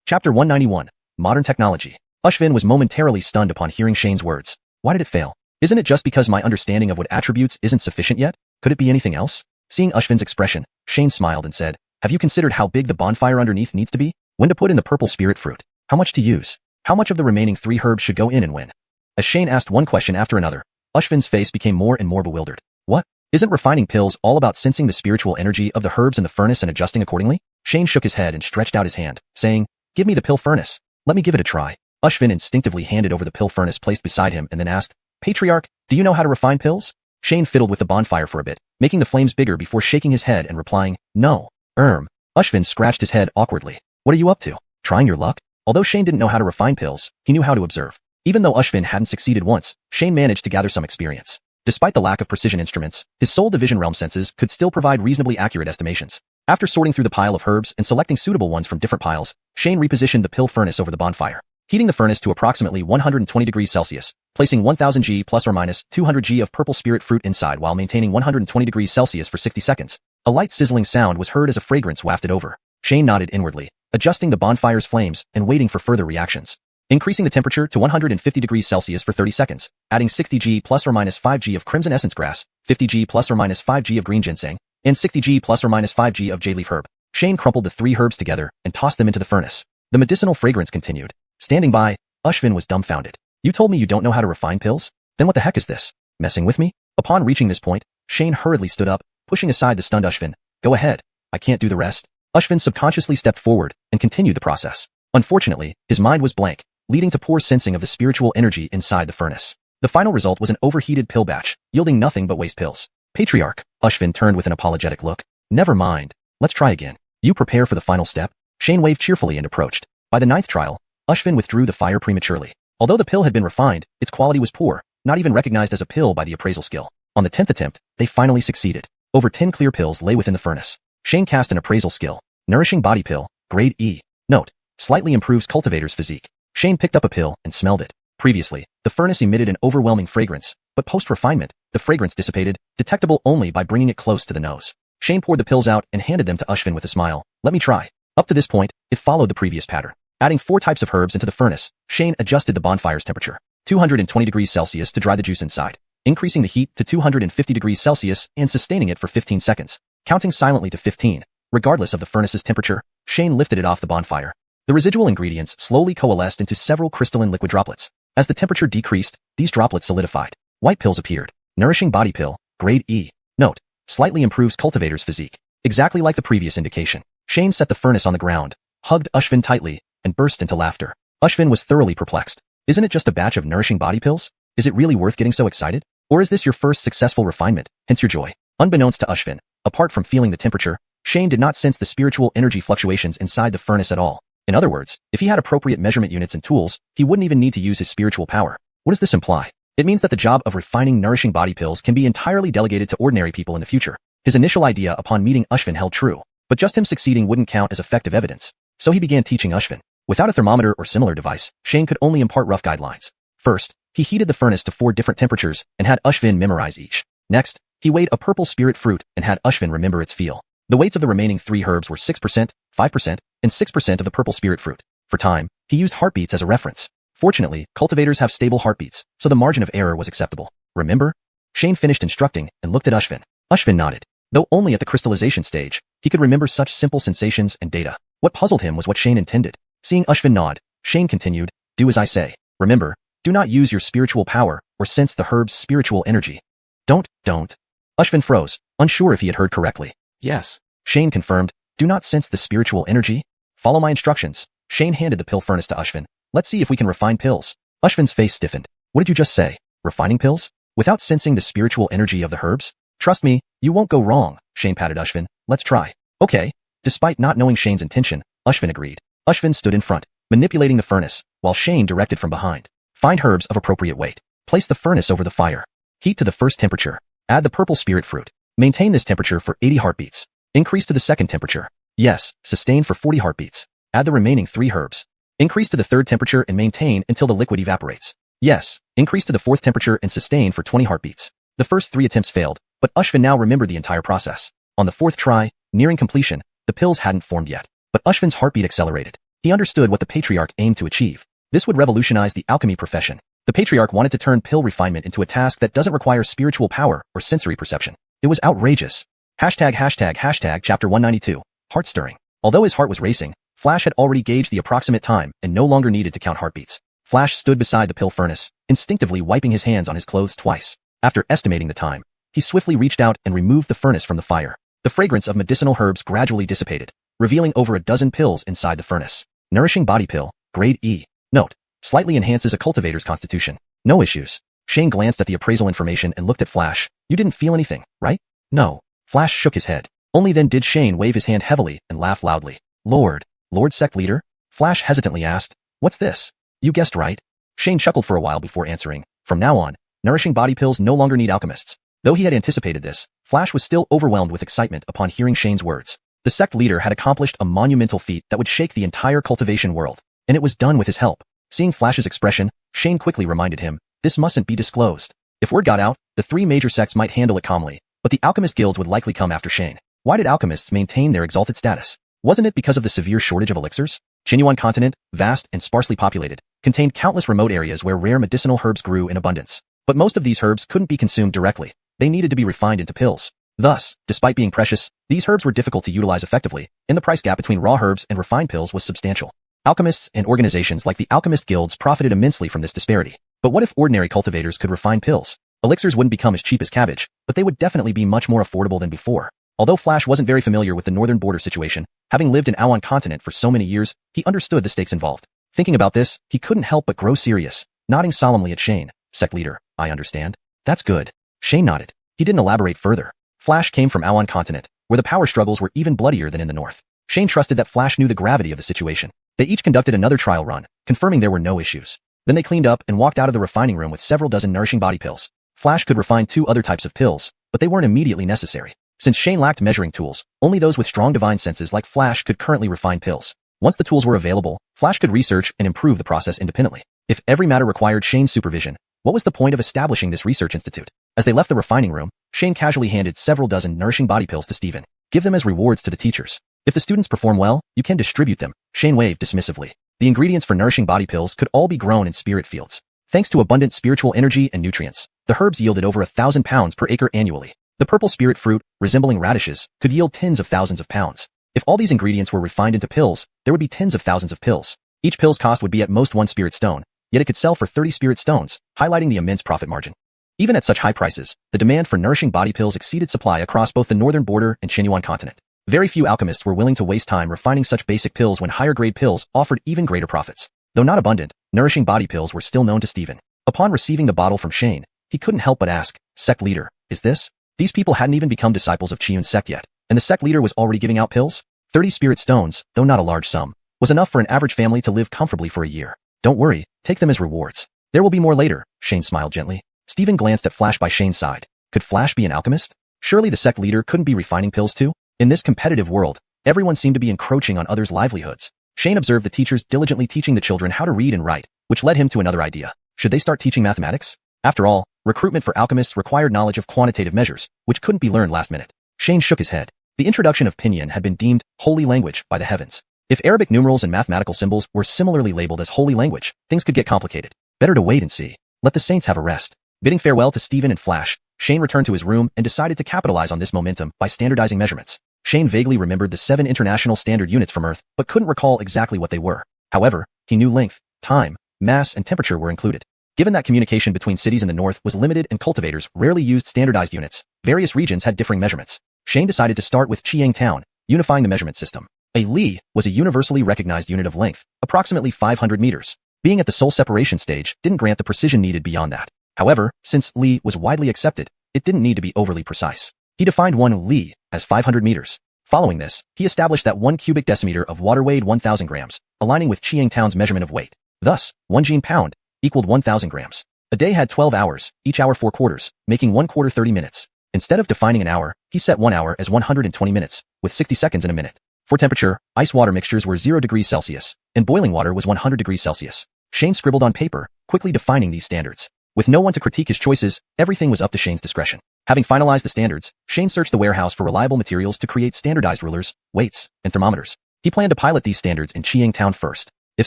Chapter 191. Modern Technology. Ushvin was momentarily stunned upon hearing Shane's words. Why did it fail? Isn't it just because my understanding of what attributes isn't sufficient yet? Could it be anything else? Seeing Ushvin's expression, Shane smiled and said, have you considered how big the bonfire underneath needs to be? When to put in the purple spirit fruit? How much to use? How much of the remaining 3 herbs should go in and when? As Shane asked one question after another, Ushvin's face became more and more bewildered. What? Isn't refining pills all about sensing the spiritual energy of the herbs in the furnace and adjusting accordingly? Shane shook his head and stretched out his hand, saying, give me the pill furnace. Let me give it a try. Ushvin instinctively handed over the pill furnace placed beside him and then asked, Patriarch, do you know how to refine pills? Shane fiddled with the bonfire for a bit, making the flames bigger before shaking his head and replying, no. Ushvin scratched his head awkwardly. What are you up to? Trying your luck? Although Shane didn't know how to refine pills, he knew how to observe. Even though Ushvin hadn't succeeded once, Shane managed to gather some experience. Despite the lack of precision instruments, his soul division realm senses could still provide reasonably accurate estimations. After sorting through the pile of herbs and selecting suitable ones from different piles, Shane repositioned the pill furnace over the bonfire, heating the furnace to approximately 120 degrees Celsius, placing 1000 G plus or minus 200 G of purple spirit fruit inside while maintaining 120 degrees Celsius for 60 seconds. A light sizzling sound was heard as a fragrance wafted over. Shane nodded inwardly, adjusting the bonfire's flames and waiting for further reactions. Increasing the temperature to 150 degrees Celsius for 30 seconds, adding 60 G plus or minus 5 G of crimson essence grass, 50 G plus or minus 5 G of green ginseng, and 60 G plus or minus 5 G of jade-leaf herb. Shane crumpled the 3 herbs together and tossed them into the furnace. The medicinal fragrance continued. Standing by, Ushvin was dumbfounded. You told me you don't know how to refine pills? Then what the heck is this? Messing with me? Upon reaching this point, Shane hurriedly stood up, pushing aside the stunned Ushvin. Go ahead. I can't do the rest. Ushvin subconsciously stepped forward and continued the process. Unfortunately, his mind was blank, leading to poor sensing of the spiritual energy inside the furnace. The final result was an overheated pill batch, yielding nothing but waste pills. Patriarch, Ushvin turned with an apologetic look. Never mind. Let's try again. You prepare for the final step? Shane waved cheerfully and approached. By the 9th trial, Ushvin withdrew the fire prematurely. Although the pill had been refined, its quality was poor, not even recognized as a pill by the appraisal skill. On the 10th attempt, they finally succeeded. Over 10 clear pills lay within the furnace. Shane cast an appraisal skill. Nourishing body pill, grade E. Note, slightly improves cultivator's physique. Shane picked up a pill and smelled it. Previously, the furnace emitted an overwhelming fragrance, but post-refinement, the fragrance dissipated, detectable only by bringing it close to the nose. Shane poured the pills out and handed them to Xuanhuan with a smile. Let me try. Up to this point, it followed the previous pattern. Adding 4 types of herbs into the furnace, Shane adjusted the bonfire's temperature. 220 degrees Celsius to dry the juice inside, increasing the heat to 250 degrees Celsius and sustaining it for 15 seconds. Counting silently to 15, regardless of the furnace's temperature, Shane lifted it off the bonfire. The residual ingredients slowly coalesced into several crystalline liquid droplets. As the temperature decreased, these droplets solidified. White pills appeared. Nourishing body pill, grade E. Note: slightly improves cultivator's physique. Exactly like the previous indication. Shane set the furnace on the ground, hugged Xuanhuan tightly, and burst into laughter. Xuanhuan was thoroughly perplexed. Isn't it just a batch of nourishing body pills? Is it really worth getting so excited? Or is this your first successful refinement, hence your joy? Unbeknownst to Xuanhuan, apart from feeling the temperature, Shane did not sense the spiritual energy fluctuations inside the furnace at all. In other words, if he had appropriate measurement units and tools, he wouldn't even need to use his spiritual power. What does this imply? It means that the job of refining nourishing body pills can be entirely delegated to ordinary people in the future. His initial idea upon meeting Xuanhuan held true, but just him succeeding wouldn't count as effective evidence. So he began teaching Xuanhuan. Without a thermometer or similar device, Shane could only impart rough guidelines. First, he heated the furnace to 4 different temperatures and had Xuanhuan memorize each. Next, he weighed a purple spirit fruit and had Xuanhuan remember its feel. The weights of the remaining 3 herbs were 6%, 5%, and 6% of the purple spirit fruit. For time, he used heartbeats as a reference. Fortunately, cultivators have stable heartbeats, so the margin of error was acceptable. Remember? Shane finished instructing and looked at Xuanhuan. Xuanhuan nodded. Though only at the crystallization stage, he could remember such simple sensations and data. What puzzled him was what Shane intended. Seeing Xuanhuan nod, Shane continued, "Do as I say. Remember, do not use your spiritual power or sense the herb's spiritual energy." Don't. Xuanhuan froze, unsure if he had heard correctly. "Yes." Shane confirmed, "Do not sense the spiritual energy? Follow my instructions." Shane handed the pill furnace to Xuanhuan. "Let's see if we can refine pills." Xuanhuan's face stiffened. "What did you just say? Refining pills? Without sensing the spiritual energy of the herbs? Trust me, you won't go wrong." Shane patted Xuanhuan. "Let's try." "Okay." Despite not knowing Shane's intention, Xuanhuan agreed. Xuanhuan stood in front, manipulating the furnace, while Shane directed from behind. Find herbs of appropriate weight. Place the furnace over the fire. Heat to the first temperature. Add the purple spirit fruit. Maintain this temperature for 80 heartbeats. Increase to the second temperature. Yes, sustain for 40 heartbeats. Add the remaining 3 herbs. Increase to the third temperature and maintain until the liquid evaporates. Yes, increase to the fourth temperature and sustain for 20 heartbeats. The first 3 attempts failed, but Xuanhuan now remembered the entire process. On the 4th try, nearing completion, the pills hadn't formed yet, but Xuanhuan's heartbeat accelerated. He understood what the patriarch aimed to achieve. This would revolutionize the alchemy profession. The patriarch wanted to turn pill refinement into a task that doesn't require spiritual power or sensory perception. It was outrageous. Hashtag chapter 192. Heart-stirring. Although his heart was racing, Flash had already gauged the approximate time and no longer needed to count heartbeats. Flash stood beside the pill furnace, instinctively wiping his hands on his clothes twice. After estimating the time, he swiftly reached out and removed the furnace from the fire. The fragrance of medicinal herbs gradually dissipated, revealing over a dozen pills inside the furnace. Nourishing body pill, grade E. Note: slightly enhances a cultivator's constitution. No issues. Shane glanced at the appraisal information and looked at Flash. "You didn't feel anything, right?" "No." Flash shook his head. Only then did Shane wave his hand heavily and laugh loudly. Lord Sect Leader?" Flash hesitantly asked. "What's this?" "You guessed right." Shane chuckled for a while before answering. From now on, nourishing body pills no longer need alchemists. Though he had anticipated this, Flash was still overwhelmed with excitement upon hearing Shane's words. The sect leader had accomplished a monumental feat that would shake the entire cultivation world, and it was done with his help. Seeing Flash's expression, Shane quickly reminded him, this mustn't be disclosed. If word got out, the 3 major sects might handle it calmly, but the alchemist guilds would likely come after Shane. Why did alchemists maintain their exalted status? Wasn't it because of the severe shortage of elixirs? Xuanhuan continent, vast and sparsely populated, contained countless remote areas where rare medicinal herbs grew in abundance. But most of these herbs couldn't be consumed directly. They needed to be refined into pills. Thus, despite being precious, these herbs were difficult to utilize effectively, and the price gap between raw herbs and refined pills was substantial. Alchemists and organizations like the alchemist guilds profited immensely from this disparity. But what if ordinary cultivators could refine pills? Elixirs wouldn't become as cheap as cabbage, but they would definitely be much more affordable than before. Although Flash wasn't very familiar with the northern border situation, having lived in Xuanhuan continent for so many years, he understood the stakes involved. Thinking about this, he couldn't help but grow serious, nodding solemnly at Shane. Sect leader, I understand. That's good. Shane nodded. He didn't elaborate further. Flash came from Xuanhuan continent, where the power struggles were even bloodier than in the north. Shane trusted that Flash knew the gravity of the situation. They each conducted another trial run, confirming there were no issues. Then they cleaned up and walked out of the refining room with several dozen nourishing body pills. Flash could refine 2 other types of pills, but they weren't immediately necessary. Since Shane lacked measuring tools, only those with strong divine senses like Flash could currently refine pills. Once the tools were available, Flash could research and improve the process independently. If every matter required Shane's supervision, what was the point of establishing this research institute? As they left the refining room, Shane casually handed several dozen nourishing body pills to Steven. Give them as rewards to the teachers. If the students perform well, you can distribute them. Shane waved dismissively. The ingredients for nourishing body pills could all be grown in spirit fields. Thanks to abundant spiritual energy and nutrients, the herbs yielded over 1,000 pounds per acre annually. The purple spirit fruit, resembling radishes, could yield tens of thousands of pounds. If all these ingredients were refined into pills, there would be tens of thousands of pills. Each pill's cost would be at most 1 spirit stone, yet it could sell for 30 spirit stones, highlighting the immense profit margin. Even at such high prices, the demand for nourishing body pills exceeded supply across both the northern border and Xuanhuan continent. Very few alchemists were willing to waste time refining such basic pills when higher-grade pills offered even greater profits. Though not abundant, nourishing body pills were still known to Steven. Upon receiving the bottle from Shane, he couldn't help but ask, "Sect leader, is this?" These people hadn't even become disciples of Xiuxian sect yet, and the sect leader was already giving out pills? 30 spirit stones, though not a large sum, was enough for an average family to live comfortably for a year. Don't worry, take them as rewards. There will be more later, Shane smiled gently. Steven glanced at Flash by Shane's side. Could Flash be an alchemist? Surely the sect leader couldn't be refining pills too? In this competitive world, everyone seemed to be encroaching on others' livelihoods. Shane observed the teachers diligently teaching the children how to read and write, which led him to another idea. Should they start teaching mathematics? After all, recruitment for alchemists required knowledge of quantitative measures, which couldn't be learned last minute. Shane shook his head. The introduction of pinyin had been deemed holy language by the heavens. If Arabic numerals and mathematical symbols were similarly labeled as holy language, things could get complicated. Better to wait and see. Let the saints have a rest. Bidding farewell to Steven and Flash, Shane returned to his room and decided to capitalize on this momentum by standardizing measurements. Shane vaguely remembered the 7 international standard units from Earth, but couldn't recall exactly what they were. However, he knew length, time, mass, and temperature were included. Given that communication between cities in the north was limited and cultivators rarely used standardized units, various regions had differing measurements. Shane decided to start with Xiang Town, unifying the measurement system. A li was a universally recognized unit of length, approximately 500 meters. Being at the soul separation stage didn't grant the precision needed beyond that. However, since li was widely accepted, it didn't need to be overly precise. He defined 1 li as 500 meters. Following this, he established that 1 cubic decimeter of water weighed 1,000 grams, aligning with Xiang Town's measurement of weight. Thus, 1 gene pound equaled 1,000 grams. A day had 12 hours, each hour 4 quarters, making 1 quarter 30 minutes. Instead of defining an hour, he set 1 hour as 120 minutes, with 60 seconds in a minute. For temperature, ice water mixtures were 0 degrees Celsius, and boiling water was 100 degrees Celsius. Shane scribbled on paper, quickly defining these standards. With no one to critique his choices, everything was up to Shane's discretion. Having finalized the standards, Shane searched the warehouse for reliable materials to create standardized rulers, weights, and thermometers. He planned to pilot these standards in Xiang Town first. If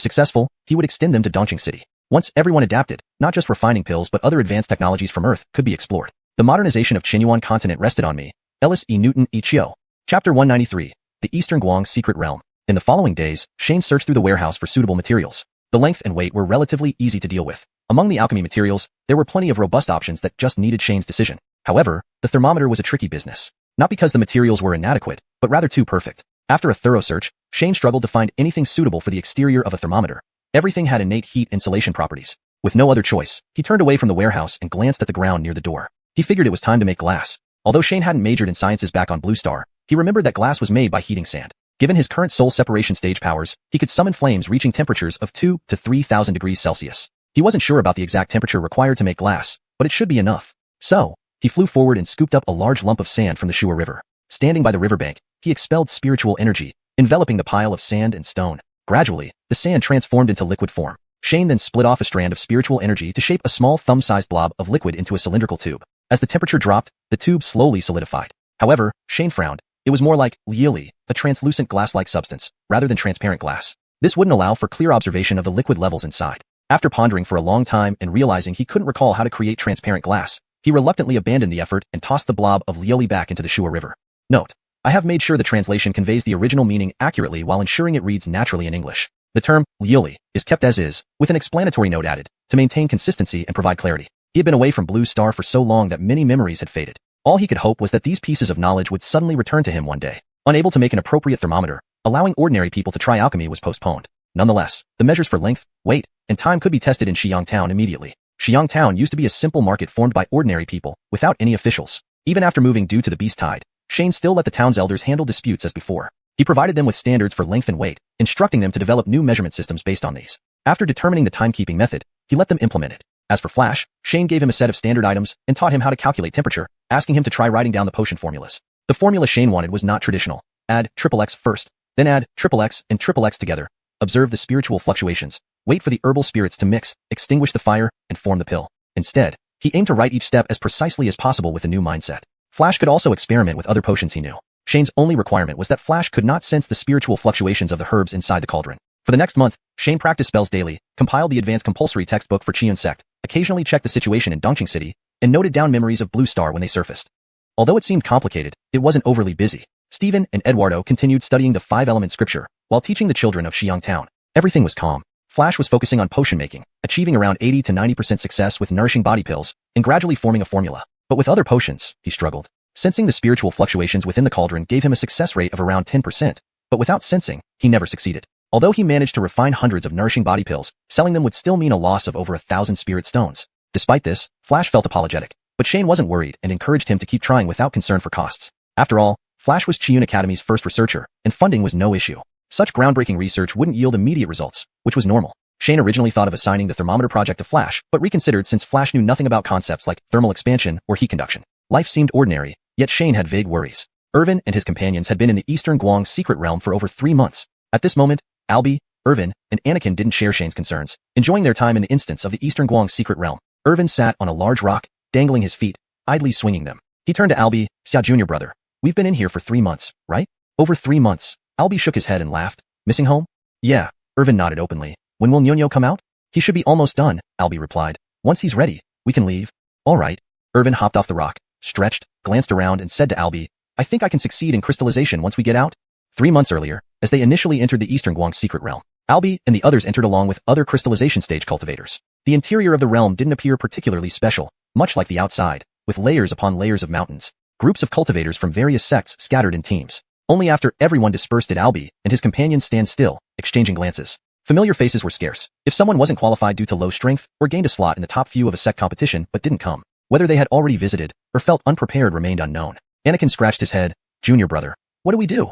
successful, he would extend them to Dongqing City. Once everyone adapted, not just refining pills but other advanced technologies from Earth could be explored. The modernization of Xuanhuan continent rested on me. Ellis E. Newton E. Chio. Chapter 193. The Eastern Guang Secret Realm. In the following days, Shane searched through the warehouse for suitable materials. The length and weight were relatively easy to deal with. Among the alchemy materials, there were plenty of robust options that just needed Shane's decision. However, the thermometer was a tricky business. Not because the materials were inadequate, but rather too perfect. After a thorough search, Shane struggled to find anything suitable for the exterior of a thermometer. Everything had innate heat insulation properties. With no other choice, he turned away from the warehouse and glanced at the ground near the door. He figured it was time to make glass. Although Shane hadn't majored in sciences back on Blue Star, he remembered that glass was made by heating sand. Given his current soul separation stage powers, he could summon flames reaching temperatures of 2 to 3,000 degrees Celsius. He wasn't sure about the exact temperature required to make glass, but it should be enough. So, he flew forward and scooped up a large lump of sand from the Shua River. Standing by the riverbank, he expelled spiritual energy, enveloping the pile of sand and stone. Gradually, the sand transformed into liquid form. Shane then split off a strand of spiritual energy to shape a small thumb-sized blob of liquid into a cylindrical tube. As the temperature dropped, the tube slowly solidified. However, Shane frowned. It was more like liili, a translucent glass-like substance, rather than transparent glass. This wouldn't allow for clear observation of the liquid levels inside. After pondering for a long time and realizing he couldn't recall how to create transparent glass, he reluctantly abandoned the effort and tossed the blob of liili back into the Shua River. Note: I have made sure the translation conveys the original meaning accurately while ensuring it reads naturally in English. The term liili is kept as is, with an explanatory note added, to maintain consistency and provide clarity. He had been away from Blue Star for so long that many memories had faded. All he could hope was that these pieces of knowledge would suddenly return to him one day. Unable to make an appropriate thermometer, allowing ordinary people to try alchemy was postponed. Nonetheless, the measures for length, weight, and time could be tested in Xiang Town immediately. Xiang Town used to be a simple market formed by ordinary people, without any officials. Even after moving due to the beast tide, Shane still let the town's elders handle disputes as before. He provided them with standards for length and weight, instructing them to develop new measurement systems based on these. After determining the timekeeping method, he let them implement it. As for Flash, Shane gave him a set of standard items and taught him how to calculate temperature, asking him to try writing down the potion formulas. The formula Shane wanted was not traditional. Add XXX first, Then add XXX and XXX together. Observe the spiritual fluctuations. Wait for the herbal spirits to mix, extinguish the fire, and form the pill. Instead, he aimed to write each step as precisely as possible with a new mindset. Flash could also experiment with other potions he knew. Shane's only requirement was that Flash could not sense the spiritual fluctuations of the herbs inside the cauldron. For the next month, Shane practiced spells daily, compiled the advanced compulsory textbook for Xiuxian sect, occasionally checked the situation in Dongqing City, and noted down memories of Blue Star when they surfaced. Although it seemed complicated, it wasn't overly busy. Stephen and Eduardo continued studying the 5-element scripture, while teaching the children of Xiang Town. Everything was calm. Flash was focusing on potion making, achieving around 80 to 90% success with nourishing body pills, and gradually forming a formula. But with other potions, he struggled. Sensing the spiritual fluctuations within the cauldron gave him a success rate of around 10%, but without sensing, he never succeeded. Although he managed to refine hundreds of nourishing body pills, selling them would still mean a loss of over 1,000 spirit stones. Despite this, Flash felt apologetic, but Shane wasn't worried and encouraged him to keep trying without concern for costs. After all, Flash was Xiuxian Academy's first researcher, and funding was no issue. Such groundbreaking research wouldn't yield immediate results, which was normal. Shane originally thought of assigning the thermometer project to Flash, but reconsidered since Flash knew nothing about concepts like thermal expansion or heat conduction. Life seemed ordinary, yet Shane had vague worries. Irvin and his companions had been in the Eastern Guang secret realm for over 3 months. At this moment, Albie, Irvin, and Anakin didn't share Shane's concerns, enjoying their time in the instance of the Eastern Guang secret realm. Irvin sat on a large rock, dangling his feet, idly swinging them. He turned to Albie, Xia Jr. brother. We've been in here for 3 months, right? Over 3 months. Albie shook his head and laughed. Missing home? Yeah. Irvin nodded openly. When will Ñoño come out? He should be almost done, Albie replied. Once he's ready, we can leave. All right. Irvin hopped off the rock, stretched, glanced around and said to Albie, I think I can succeed in crystallization once we get out. 3 months earlier, as they initially entered the Eastern Guang secret realm, Albie and the others entered along with other crystallization stage cultivators. The interior of the realm didn't appear particularly special, much like the outside, with layers upon layers of mountains. Groups of cultivators from various sects scattered in teams. Only after everyone dispersed did Albie and his companions stand still, exchanging glances. Familiar faces were scarce. If someone wasn't qualified due to low strength or gained a slot in the top few of a sect competition but didn't come, whether they had already visited or felt unprepared remained unknown. Anakin scratched his head. Junior brother, what do we do?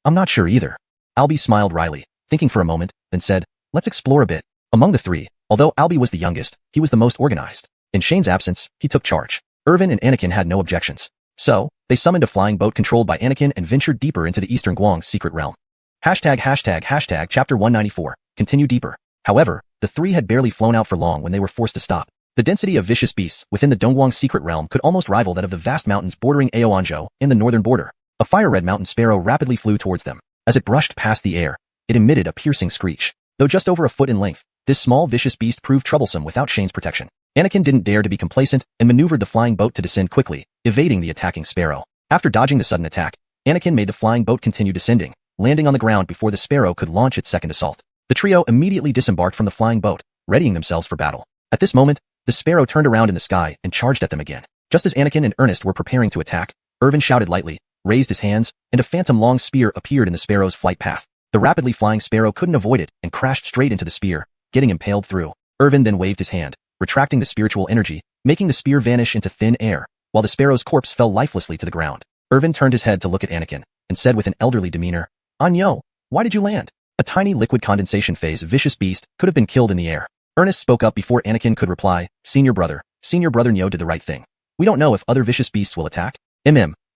I'm not sure either. Albie smiled wryly, thinking for a moment, then said, let's explore a bit. Among the three, although Albie was the youngest, he was the most organized. In Shane's absence, he took charge. Irvin and Anakin had no objections. So, they summoned a flying boat controlled by Anakin and ventured deeper into the Eastern Guang secret realm. #### chapter 194, continue deeper. However, the three had barely flown out for long when they were forced to stop. The density of vicious beasts within the Dongguang secret realm could almost rival that of the vast mountains bordering Aoanzhou in the northern border. A fire-red mountain sparrow rapidly flew towards them. As it brushed past the air, it emitted a piercing screech. Though just over a foot in length, this small vicious beast proved troublesome without Shane's protection. Anakin didn't dare to be complacent and maneuvered the flying boat to descend quickly, evading the attacking sparrow. After dodging the sudden attack, Anakin made the flying boat continue descending, landing on the ground before the sparrow could launch its second assault. The trio immediately disembarked from the flying boat, readying themselves for battle. At this moment, the sparrow turned around in the sky and charged at them again. Just as Anakin and Ernest were preparing to attack, Irvin shouted lightly, raised his hands, and a phantom-long spear appeared in the sparrow's flight path. The rapidly flying sparrow couldn't avoid it and crashed straight into the spear, getting impaled through. Irvin then waved his hand, retracting the spiritual energy, making the spear vanish into thin air, while the sparrow's corpse fell lifelessly to the ground. Irvin turned his head to look at Anakin, and said with an elderly demeanor, Anyo, why did you land? A tiny liquid condensation phase vicious beast could have been killed in the air. Ernest spoke up before Anakin could reply, Senior brother Nyo did the right thing. We don't know if other vicious beasts will attack.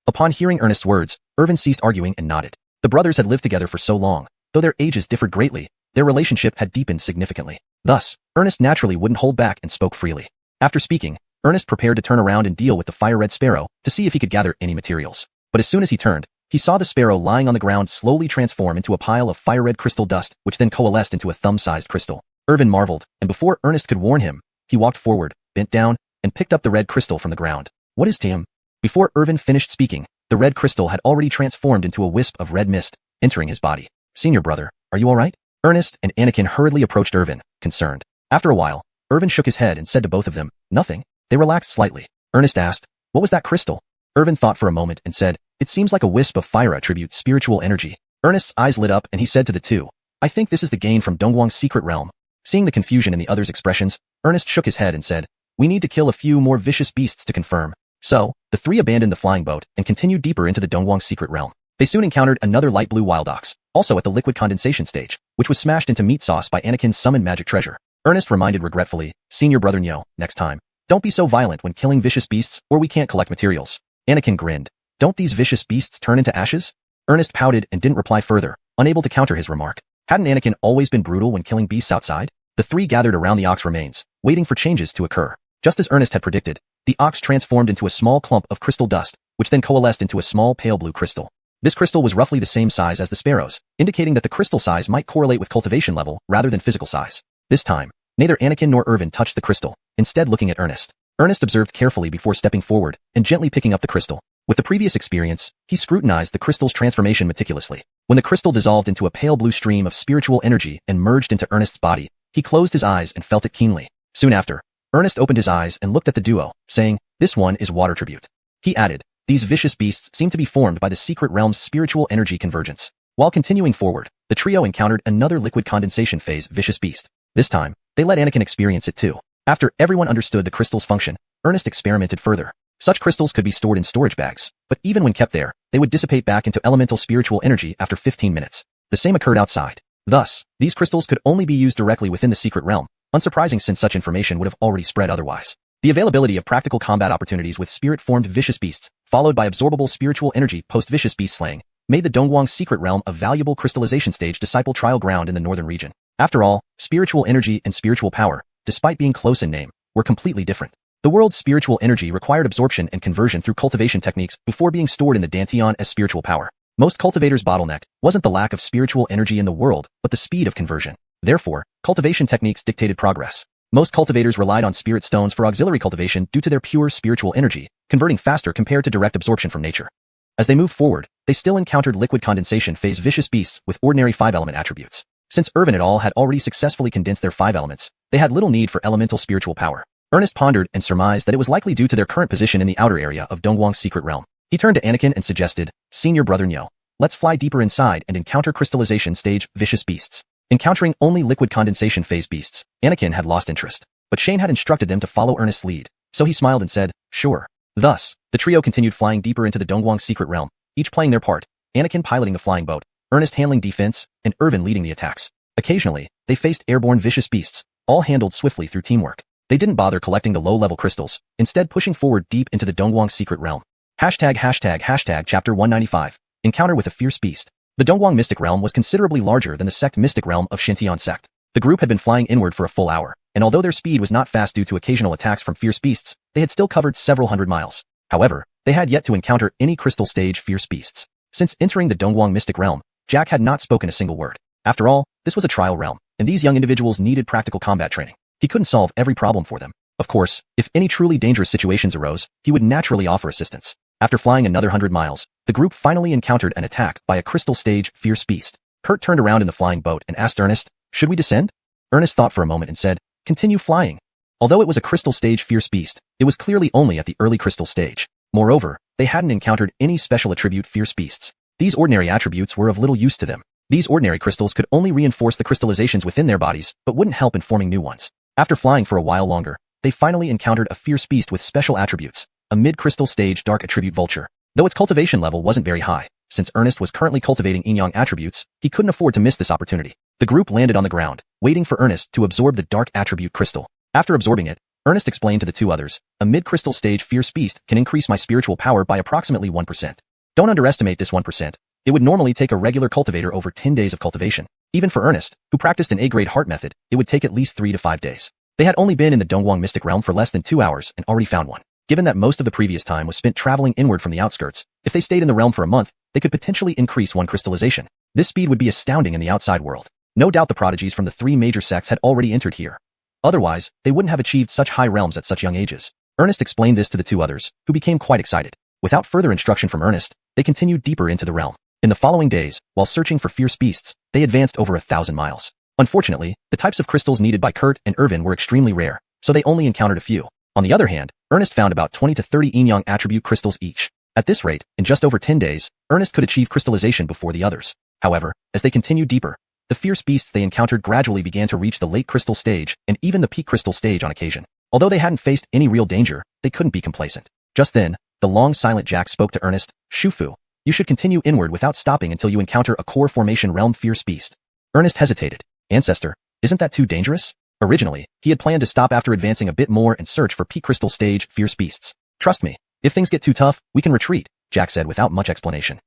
Upon hearing Ernest's words, Irvin ceased arguing and nodded. The brothers had lived together for so long, though their ages differed greatly, their relationship had deepened significantly. Thus, Ernest naturally wouldn't hold back and spoke freely. After speaking, Ernest prepared to turn around and deal with the fire-red sparrow to see if he could gather any materials. But as soon as he turned, he saw the sparrow lying on the ground slowly transform into a pile of fire-red crystal dust, which then coalesced into a thumb-sized crystal. Irvin marveled, and before Ernest could warn him, he walked forward, bent down, and picked up the red crystal from the ground. What is Tim? Before Irvin finished speaking, the red crystal had already transformed into a wisp of red mist, entering his body. Senior brother, are you alright? Ernest and Anakin hurriedly approached Irvin, concerned. After a while, Irvin shook his head and said to both of them, nothing. They relaxed slightly. Ernest asked, what was that crystal? Irvin thought for a moment and said, it seems like a wisp of fire attribute spiritual energy. Ernest's eyes lit up and he said to the two, I think this is the gain from Dongguang's secret realm. Seeing the confusion in the others' expressions, Ernest shook his head and said, we need to kill a few more vicious beasts to confirm. So, the three abandoned the flying boat and continued deeper into the Dongguang secret realm. They soon encountered another light blue wild ox, also at the liquid condensation stage, which was smashed into meat sauce by Anakin's summoned magic treasure. Ernest reminded regretfully, Senior brother Nyo, next time, don't be so violent when killing vicious beasts or we can't collect materials. Anakin grinned. Don't these vicious beasts turn into ashes? Ernest pouted and didn't reply further, unable to counter his remark. Hadn't Anakin always been brutal when killing beasts outside? The three gathered around the ox remains, waiting for changes to occur. Just as Ernest had predicted, the ox transformed into a small clump of crystal dust, which then coalesced into a small pale blue crystal. This crystal was roughly the same size as the sparrows, indicating that the crystal size might correlate with cultivation level rather than physical size. This time, neither Anakin nor Irvin touched the crystal, instead looking at Ernest. Ernest observed carefully before stepping forward and gently picking up the crystal. With the previous experience, he scrutinized the crystal's transformation meticulously. When the crystal dissolved into a pale blue stream of spiritual energy and merged into Ernest's body, he closed his eyes and felt it keenly. Soon after, Ernest opened his eyes and looked at the duo, saying, "This one is water tribute." He added, "These vicious beasts seem to be formed by the secret realm's spiritual energy convergence." While continuing forward, the trio encountered another liquid condensation phase vicious beast. This time, they let Anakin experience it too. After everyone understood the crystal's function, Ernest experimented further. Such crystals could be stored in storage bags, but even when kept there, they would dissipate back into elemental spiritual energy after 15 minutes. The same occurred outside. Thus, these crystals could only be used directly within the secret realm, unsurprising since such information would have already spread otherwise. The availability of practical combat opportunities with spirit-formed vicious beasts, followed by absorbable spiritual energy post-vicious beast slaying, made the Dongguang's secret realm a valuable crystallization stage disciple trial ground in the northern region. After all, spiritual energy and spiritual power, despite being close in name, were completely different. The world's spiritual energy required absorption and conversion through cultivation techniques before being stored in the Dantian as spiritual power. Most cultivators' bottleneck wasn't the lack of spiritual energy in the world, but the speed of conversion. Therefore, cultivation techniques dictated progress. Most cultivators relied on spirit stones for auxiliary cultivation due to their pure spiritual energy, converting faster compared to direct absorption from nature. As they moved forward, they still encountered liquid condensation phase vicious beasts with ordinary 5-element attributes. Since Irvin et al. Had already successfully condensed their 5 elements, they had little need for elemental spiritual power. Ernest pondered and surmised that it was likely due to their current position in the outer area of Dongguang's secret realm. He turned to Anakin and suggested, "Senior brother Nyo, let's fly deeper inside and encounter crystallization stage vicious beasts." Encountering only liquid condensation phase beasts, Anakin had lost interest. But Shane had instructed them to follow Ernest's lead, so he smiled and said, "Sure." Thus, the trio continued flying deeper into the Dongguang's secret realm, each playing their part, Anakin piloting the flying boat, Ernest handling defense, and Irvin leading the attacks. Occasionally, they faced airborne vicious beasts, all handled swiftly through teamwork. They didn't bother collecting the low-level crystals, instead pushing forward deep into the Dongguang's secret realm. ####Chapter 195. Encounter with a Fierce Beast. The Dongguang mystic realm was considerably larger than the sect mystic realm of Xintian sect. The group had been flying inward for a full hour, and although their speed was not fast due to occasional attacks from fierce beasts, they had still covered several hundred miles. However, they had yet to encounter any crystal stage fierce beasts. Since entering the Dongguang mystic realm, Jack had not spoken a single word. After all, this was a trial realm, and these young individuals needed practical combat training. He couldn't solve every problem for them. Of course, if any truly dangerous situations arose, he would naturally offer assistance. After flying another 100 miles, the group finally encountered an attack by a crystal stage fierce beast. Kurt turned around in the flying boat and asked Ernest, "Should we descend?" Ernest thought for a moment and said, "Continue flying." Although it was a crystal stage fierce beast, it was clearly only at the early crystal stage. Moreover, they hadn't encountered any special attribute fierce beasts. These ordinary attributes were of little use to them. These ordinary crystals could only reinforce the crystallizations within their bodies, but wouldn't help in forming new ones. After flying for a while longer, they finally encountered a fierce beast with special attributes, a mid-crystal stage dark attribute vulture. Though its cultivation level wasn't very high, since Ernest was currently cultivating yin-yang attributes, he couldn't afford to miss this opportunity. The group landed on the ground, waiting for Ernest to absorb the dark attribute crystal. After absorbing it, Ernest explained to the two others, "A mid-crystal stage fierce beast can increase my spiritual power by approximately 1%. Don't underestimate this 1%. It would normally take a regular cultivator over 10 days of cultivation. Even for Ernest, who practiced an A-grade heart method, it would take at least 3 to 5 days. They had only been in the Dongguang mystic realm for less than 2 hours and already found one. Given that most of the previous time was spent traveling inward from the outskirts, if they stayed in the realm for a month, they could potentially increase 1 crystallization. This speed would be astounding in the outside world. No doubt the prodigies from the 3 major sects had already entered here. Otherwise, they wouldn't have achieved such high realms at such young ages. Ernest explained this to the two others, who became quite excited. Without further instruction from Ernest, they continued deeper into the realm. In the following days, while searching for fierce beasts, they advanced over 1,000 miles. Unfortunately, the types of crystals needed by Kurt and Irvin were extremely rare, so they only encountered a few. On the other hand, Ernest found about 20 to 30 yin-yang attribute crystals each. At this rate, in just over 10 days, Ernest could achieve crystallization before the others. However, as they continued deeper, the fierce beasts they encountered gradually began to reach the late crystal stage and even the peak crystal stage on occasion. Although they hadn't faced any real danger, they couldn't be complacent. Just then, the long silent Jack spoke to Ernest, "Shufu, you should continue inward without stopping until you encounter a core formation realm fierce beast." Ernest hesitated. "Ancestor, isn't that too dangerous?" Originally, he had planned to stop after advancing a bit more and search for peak crystal stage fierce beasts. "Trust me, if things get too tough, we can retreat," Jack said without much explanation.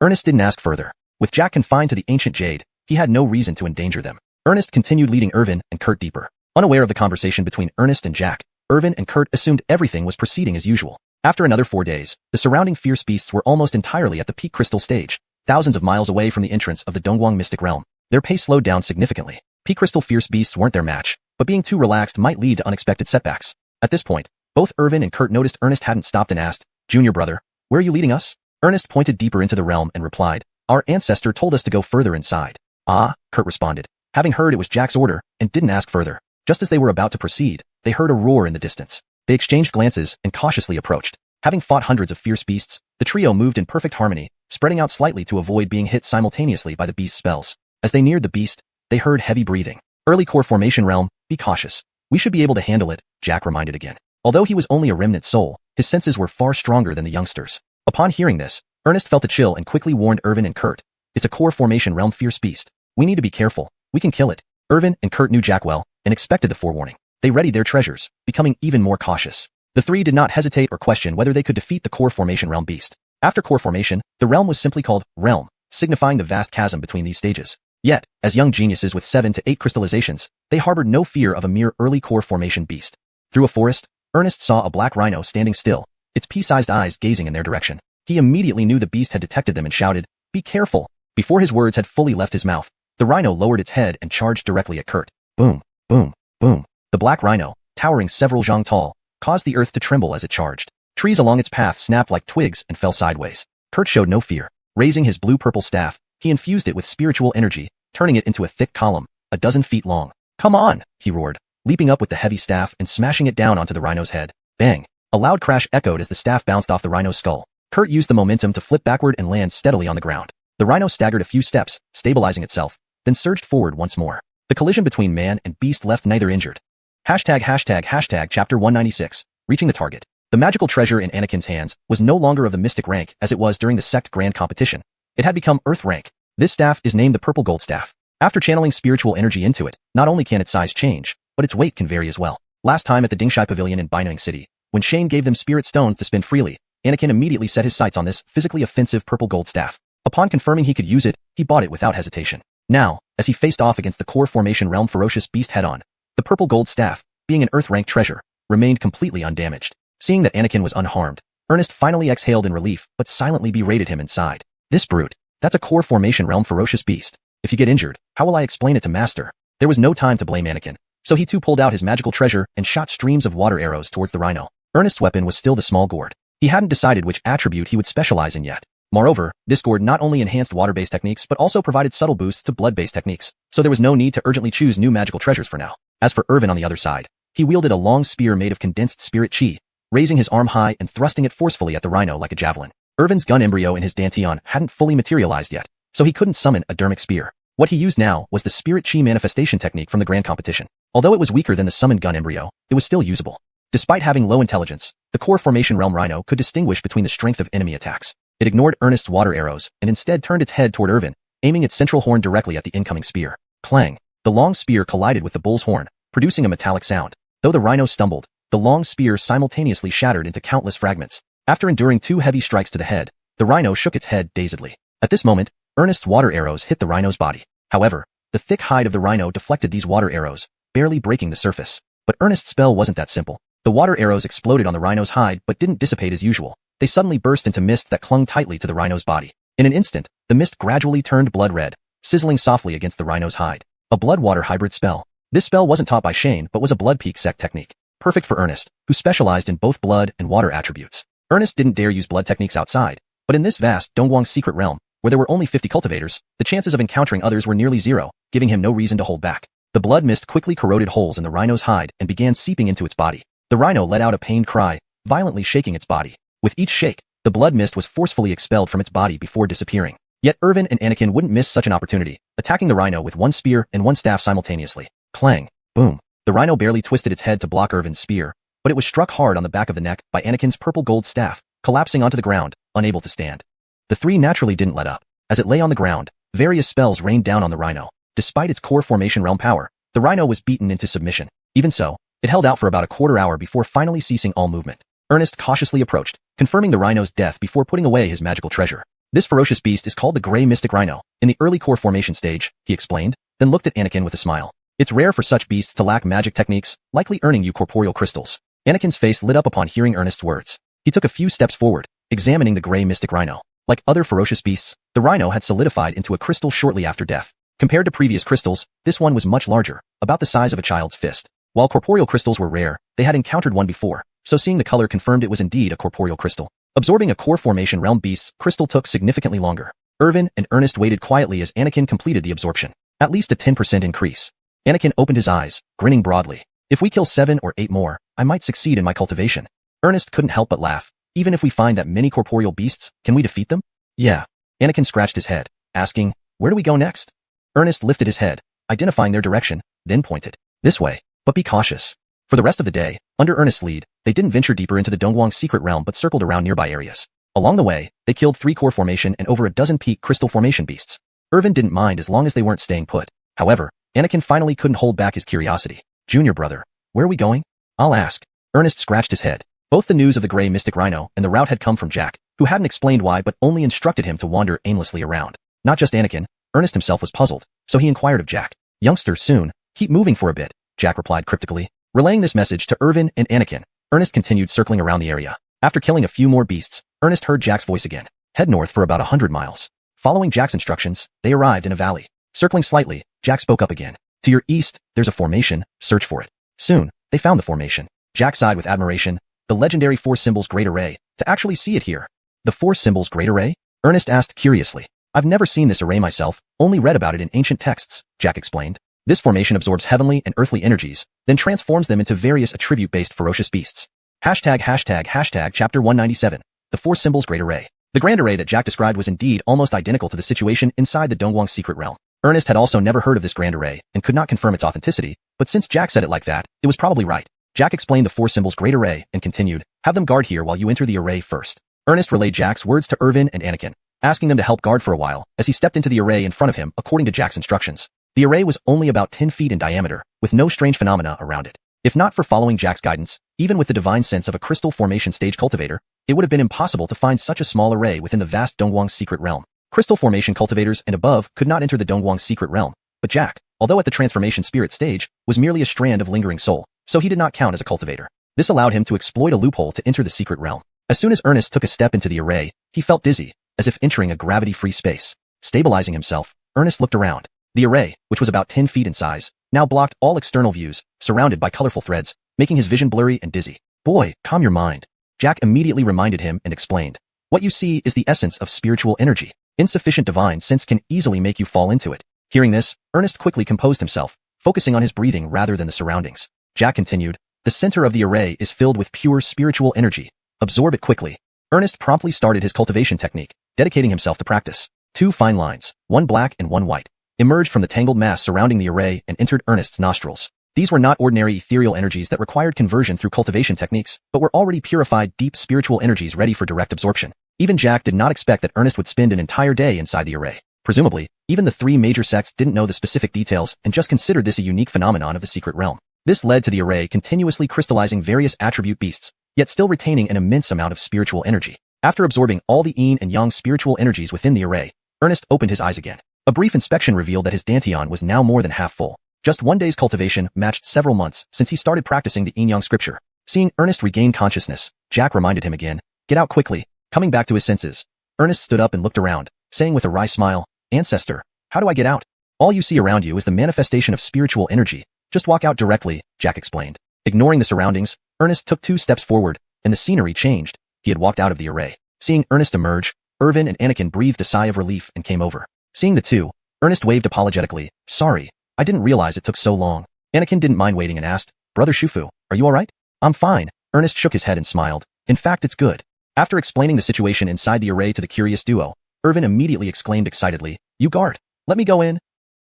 Ernest didn't ask further. With Jack confined to the ancient jade, he had no reason to endanger them. Ernest continued leading Irvin and Kurt deeper. Unaware of the conversation between Ernest and Jack, Irvin and Kurt assumed everything was proceeding as usual. After another 4 days, the surrounding fierce beasts were almost entirely at the peak crystal stage, thousands of miles away from the entrance of the Dongguang mystic realm. Their pace slowed down significantly. Peak crystal fierce beasts weren't their match, but being too relaxed might lead to unexpected setbacks. At this point, both Irvin and Kurt noticed Ernest hadn't stopped and asked, "Junior brother, where are you leading us?" Ernest pointed deeper into the realm and replied, "Our ancestor told us to go further inside." "Ah," Kurt responded, having heard it was Jack's order, and didn't ask further. Just as they were about to proceed, they heard a roar in the distance. They exchanged glances and cautiously approached. Having fought hundreds of fierce beasts, the trio moved in perfect harmony, spreading out slightly to avoid being hit simultaneously by the beast's spells. As they neared the beast, they heard heavy breathing. "Early core formation realm, be cautious. We should be able to handle it," Jack reminded again. Although he was only a remnant soul, his senses were far stronger than the youngsters. Upon hearing this, Ernest felt a chill and quickly warned Irvin and Kurt, "It's a core formation realm fierce beast. We need to be careful. We can kill it." Irvin and Kurt knew Jack well and expected the forewarning. They readied their treasures, becoming even more cautious. The three did not hesitate or question whether they could defeat the core formation realm beast. After core formation, the realm was simply called realm, signifying the vast chasm between these stages. Yet, as young geniuses with 7 to 8 crystallizations, they harbored no fear of a mere early core formation beast. Through a forest, Ernest saw a black rhino standing still, its pea-sized eyes gazing in their direction. He immediately knew the beast had detected them and shouted, "Be careful!" Before his words had fully left his mouth, the rhino lowered its head and charged directly at Kurt. Boom, boom, boom. The black rhino, towering several zhang tall, caused the earth to tremble as it charged. Trees along its path snapped like twigs and fell sideways. Kurt showed no fear. Raising his blue-purple staff, he infused it with spiritual energy, turning it into a thick column, a dozen feet long. "Come on!" he roared, leaping up with the heavy staff and smashing it down onto the rhino's head. Bang! A loud crash echoed as the staff bounced off the rhino's skull. Kurt used the momentum to flip backward and land steadily on the ground. The rhino staggered a few steps, stabilizing itself, then surged forward once more. The collision between man and beast left neither injured. Chapter 196, reaching the target. The magical treasure in Anakin's hands was no longer of the mystic rank as it was during the sect grand competition. It had become earth rank. This staff is named the Purple Gold Staff. After channeling spiritual energy into it, not only can its size change, but its weight can vary as well. Last time at the Dingshai Pavilion in Binang City, when Shane gave them spirit stones to spin freely, Anakin immediately set his sights on this physically offensive purple gold staff. Upon confirming he could use it, he bought it without hesitation. Now, as he faced off against the core formation realm ferocious beast head-on, the purple gold staff, being an earth-rank treasure, remained completely undamaged. Seeing that Anakin was unharmed, Ernest finally exhaled in relief but silently berated him inside. "This brute, that's a core formation realm ferocious beast. If you get injured, how will I explain it to Master?" There was no time to blame Anakin, so he too pulled out his magical treasure and shot streams of water arrows towards the rhino. Ernest's weapon was still the small gourd. He hadn't decided which attribute he would specialize in yet. Moreover, this gourd not only enhanced water-based techniques but also provided subtle boosts to blood-based techniques, so there was no need to urgently choose new magical treasures for now. As for Irvin on the other side, he wielded a long spear made of condensed spirit chi, raising his arm high and thrusting it forcefully at the rhino like a javelin. Irvin's gun embryo in his dantian hadn't fully materialized yet, so he couldn't summon a dermic spear. What he used now was the spirit chi manifestation technique from the grand competition. Although it was weaker than the summoned gun embryo, it was still usable. Despite having low intelligence, the core formation realm rhino could distinguish between the strength of enemy attacks. It ignored Ernest's water arrows and instead turned its head toward Irvin, aiming its central horn directly at the incoming spear. Clang! The long spear collided with the bull's horn, producing a metallic sound. Though the rhino stumbled, the long spear simultaneously shattered into countless fragments. After enduring 2 heavy strikes to the head, the rhino shook its head dazedly. At this moment, Ernest's water arrows hit the rhino's body. However, the thick hide of the rhino deflected these water arrows, barely breaking the surface. But Ernest's spell wasn't that simple. The water arrows exploded on the rhino's hide but didn't dissipate as usual. They suddenly burst into mist that clung tightly to the rhino's body. In an instant, the mist gradually turned blood red, sizzling softly against the rhino's hide. A blood-water hybrid spell. This spell wasn't taught by Shane but was a blood peak sect technique, perfect for Ernest, who specialized in both blood and water attributes. Ernest didn't dare use blood techniques outside, but in this vast Dongguang secret realm, where there were only 50 cultivators, the chances of encountering others were nearly zero, giving him no reason to hold back. The blood mist quickly corroded holes in the rhino's hide and began seeping into its body. The rhino let out a pained cry, violently shaking its body. With each shake, the blood mist was forcefully expelled from its body before disappearing. Yet Irvin and Anakin wouldn't miss such an opportunity, attacking the rhino with 1 spear and 1 staff simultaneously. Clang! Boom! The rhino barely twisted its head to block Irvin's spear, but it was struck hard on the back of the neck by Anakin's purple gold staff, collapsing onto the ground, unable to stand. The three naturally didn't let up. As it lay on the ground, various spells rained down on the rhino. Despite its core formation realm power, the rhino was beaten into submission. Even so, it held out for about a quarter hour before finally ceasing all movement. Ernest cautiously approached, confirming the rhino's death before putting away his magical treasure. This ferocious beast is called the Gray Mystic Rhino. In the early core formation stage, he explained, then looked at Anakin with a smile. It's rare for such beasts to lack magic techniques, likely earning you corporeal crystals. Anakin's face lit up upon hearing Ernest's words. He took a few steps forward, examining the Gray Mystic Rhino. Like other ferocious beasts, the rhino had solidified into a crystal shortly after death. Compared to previous crystals, this one was much larger, about the size of a child's fist. While corporeal crystals were rare, they had encountered one before, so seeing the color confirmed it was indeed a corporeal crystal. Absorbing a core formation realm beast's crystal took significantly longer. Irvin and Ernest waited quietly as Anakin completed the absorption. At least a 10% increase. Anakin opened his eyes, grinning broadly. If we kill 7 or 8 more, I might succeed in my cultivation. Ernest couldn't help but laugh. Even if we find that many corporeal beasts, can we defeat them? Yeah. Anakin scratched his head, asking, where do we go next? Ernest lifted his head, identifying their direction, then pointed. This way. But be cautious. For the rest of the day, under Ernest's lead, they didn't venture deeper into the Dongguang's secret realm but circled around nearby areas. Along the way, they killed 3 core formation and over a dozen peak crystal formation beasts. Irvin didn't mind as long as they weren't staying put. However, Anakin finally couldn't hold back his curiosity. Junior brother, where are we going? I'll ask. Ernest scratched his head. Both the news of the Gray Mystic Rhino and the route had come from Jack, who hadn't explained why but only instructed him to wander aimlessly around. Not just Anakin, Ernest himself was puzzled, so he inquired of Jack. Youngster, soon. Keep moving for a bit, Jack replied cryptically. Relaying this message to Irvin and Anakin, Ernest continued circling around the area. After killing a few more beasts, Ernest heard Jack's voice again. Head north for about 100 miles. Following Jack's instructions, they arrived in a valley. Circling slightly, Jack spoke up again. To your east, there's a formation, search for it. Soon, they found the formation. Jack sighed with admiration. The legendary 4 symbols Great Array. To actually see it here. The 4 symbols Great Array? Ernest asked curiously. I've never seen this array myself, only read about it in ancient texts, Jack explained. This formation absorbs heavenly and earthly energies, then transforms them into various attribute-based ferocious beasts. Hashtag chapter 197. The 4 symbols Great Array. The grand array that Jack described was indeed almost identical to the situation inside the Dongguang secret realm. Ernest had also never heard of this grand array and could not confirm its authenticity, but since Jack said it like that, it was probably right. Jack explained the 4 symbols Great Array and continued, have them guard here while you enter the array first. Ernest relayed Jack's words to Irvin and Anakin, asking them to help guard for a while as he stepped into the array in front of him according to Jack's instructions. The array was only about 10 feet in diameter, with no strange phenomena around it. If not for following Jack's guidance, even with the divine sense of a crystal formation stage cultivator, it would have been impossible to find such a small array within the vast Dongguang secret realm. Crystal formation cultivators and above could not enter the Dongguang secret realm, but Jack, although at the transformation spirit stage, was merely a strand of lingering soul, so he did not count as a cultivator. This allowed him to exploit a loophole to enter the secret realm. As soon as Ernest took a step into the array, he felt dizzy, as if entering a gravity-free space. Stabilizing himself, Ernest looked around. The array, which was about 10 feet in size, now blocked all external views, surrounded by colorful threads, making his vision blurry and dizzy. Boy, calm your mind. Jack immediately reminded him and explained. What you see is the essence of spiritual energy. Insufficient divine sense can easily make you fall into it. Hearing this, Ernest quickly composed himself, focusing on his breathing rather than the surroundings. Jack continued, the center of the array is filled with pure spiritual energy. Absorb it quickly. Ernest promptly started his cultivation technique, dedicating himself to practice. 2 fine lines, one black and one white, emerged from the tangled mass surrounding the array and entered Ernest's nostrils. These were not ordinary ethereal energies that required conversion through cultivation techniques, but were already purified deep spiritual energies ready for direct absorption. Even Jack did not expect that Ernest would spend an entire day inside the array. Presumably, even the 3 major sects didn't know the specific details and just considered this a unique phenomenon of the secret realm. This led to the array continuously crystallizing various attribute beasts, yet still retaining an immense amount of spiritual energy. After absorbing all the yin and yang spiritual energies within the array, Ernest opened his eyes again. A brief inspection revealed that his dantian was now more than half full. Just 1 day's cultivation matched several months since he started practicing the yin-yang scripture. Seeing Ernest regain consciousness, Jack reminded him again, get out quickly. Coming back to his senses, Ernest stood up and looked around, saying with a wry smile, Ancestor, how do I get out? All you see around you is the manifestation of spiritual energy. Just walk out directly, Jack explained. Ignoring the surroundings, Ernest took 2 steps forward, and the scenery changed. He had walked out of the array. Seeing Ernest emerge, Irvin and Anakin breathed a sigh of relief and came over. Seeing the two, Ernest waved apologetically. Sorry, I didn't realize it took so long. Anakin didn't mind waiting and asked, Brother Shufu, are you alright? I'm fine. Ernest shook his head and smiled. In fact, it's good. After explaining the situation inside the array to the curious duo, Irvin immediately exclaimed excitedly, You guard. Let me go in.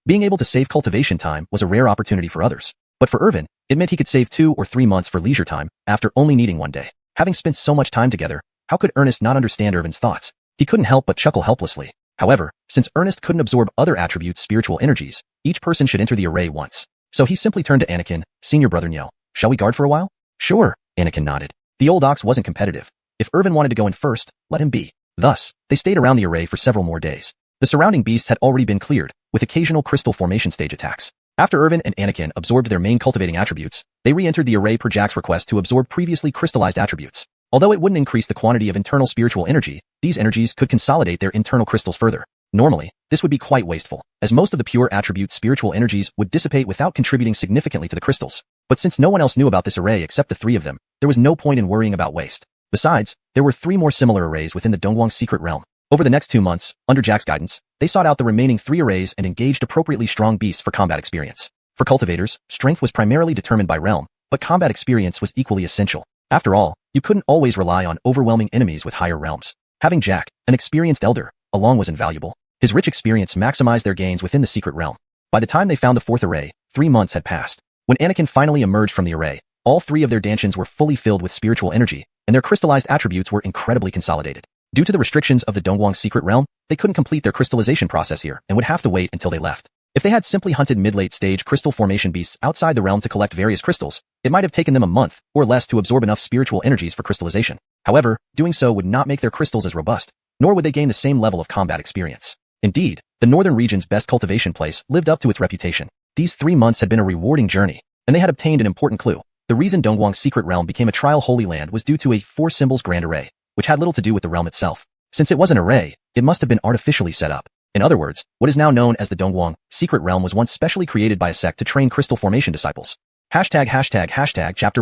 Being able to save cultivation time was a rare opportunity for others. But for Irvin, it meant he could save 2 or 3 months for leisure time after only needing 1 day. Having spent so much time together, how could Ernest not understand Irvin's thoughts? He couldn't help but chuckle helplessly. However, since Ernest couldn't absorb other attributes' spiritual energies, each person should enter the array once. So he simply turned to Anakin, Senior Brother Nyo. Shall we guard for a while? Sure, Anakin nodded. The old ox wasn't competitive. If Irvin wanted to go in first, let him be. Thus, they stayed around the array for several more days. The surrounding beasts had already been cleared, with occasional crystal formation stage attacks. After Irvin and Anakin absorbed their main cultivating attributes, they re-entered the array per Jack's request to absorb previously crystallized attributes. Although it wouldn't increase the quantity of internal spiritual energy, these energies could consolidate their internal crystals further. Normally, this would be quite wasteful, as most of the pure attribute spiritual energies would dissipate without contributing significantly to the crystals. But since no one else knew about this array except the three of them, there was no point in worrying about waste. Besides, there were 3 more similar arrays within the Dongguang's secret realm. Over the next 2 months, under Jack's guidance, they sought out the remaining 3 arrays and engaged appropriately strong beasts for combat experience. For cultivators, strength was primarily determined by realm, but combat experience was equally essential. After all, you couldn't always rely on overwhelming enemies with higher realms. Having Jack, an experienced elder, along was invaluable. His rich experience maximized their gains within the secret realm. By the time they found the 4th array, 3 months had passed. When Anakin finally emerged from the array, all 3 of their dantians were fully filled with spiritual energy, and their crystallized attributes were incredibly consolidated. Due to the restrictions of the Dongguang secret realm, they couldn't complete their crystallization process here and would have to wait until they left. If they had simply hunted mid-late stage crystal formation beasts outside the realm to collect various crystals, it might have taken them a month or less to absorb enough spiritual energies for crystallization. However, doing so would not make their crystals as robust, nor would they gain the same level of combat experience. Indeed, the northern region's best cultivation place lived up to its reputation. These 3 months had been a rewarding journey, and they had obtained an important clue. The reason Dongguang's secret realm became a trial holy land was due to a 4 symbols grand array, which had little to do with the realm itself. Since it was an array, it must have been artificially set up. In other words, what is now known as the Dongguang secret realm was once specially created by a sect to train crystal formation disciples. Chapter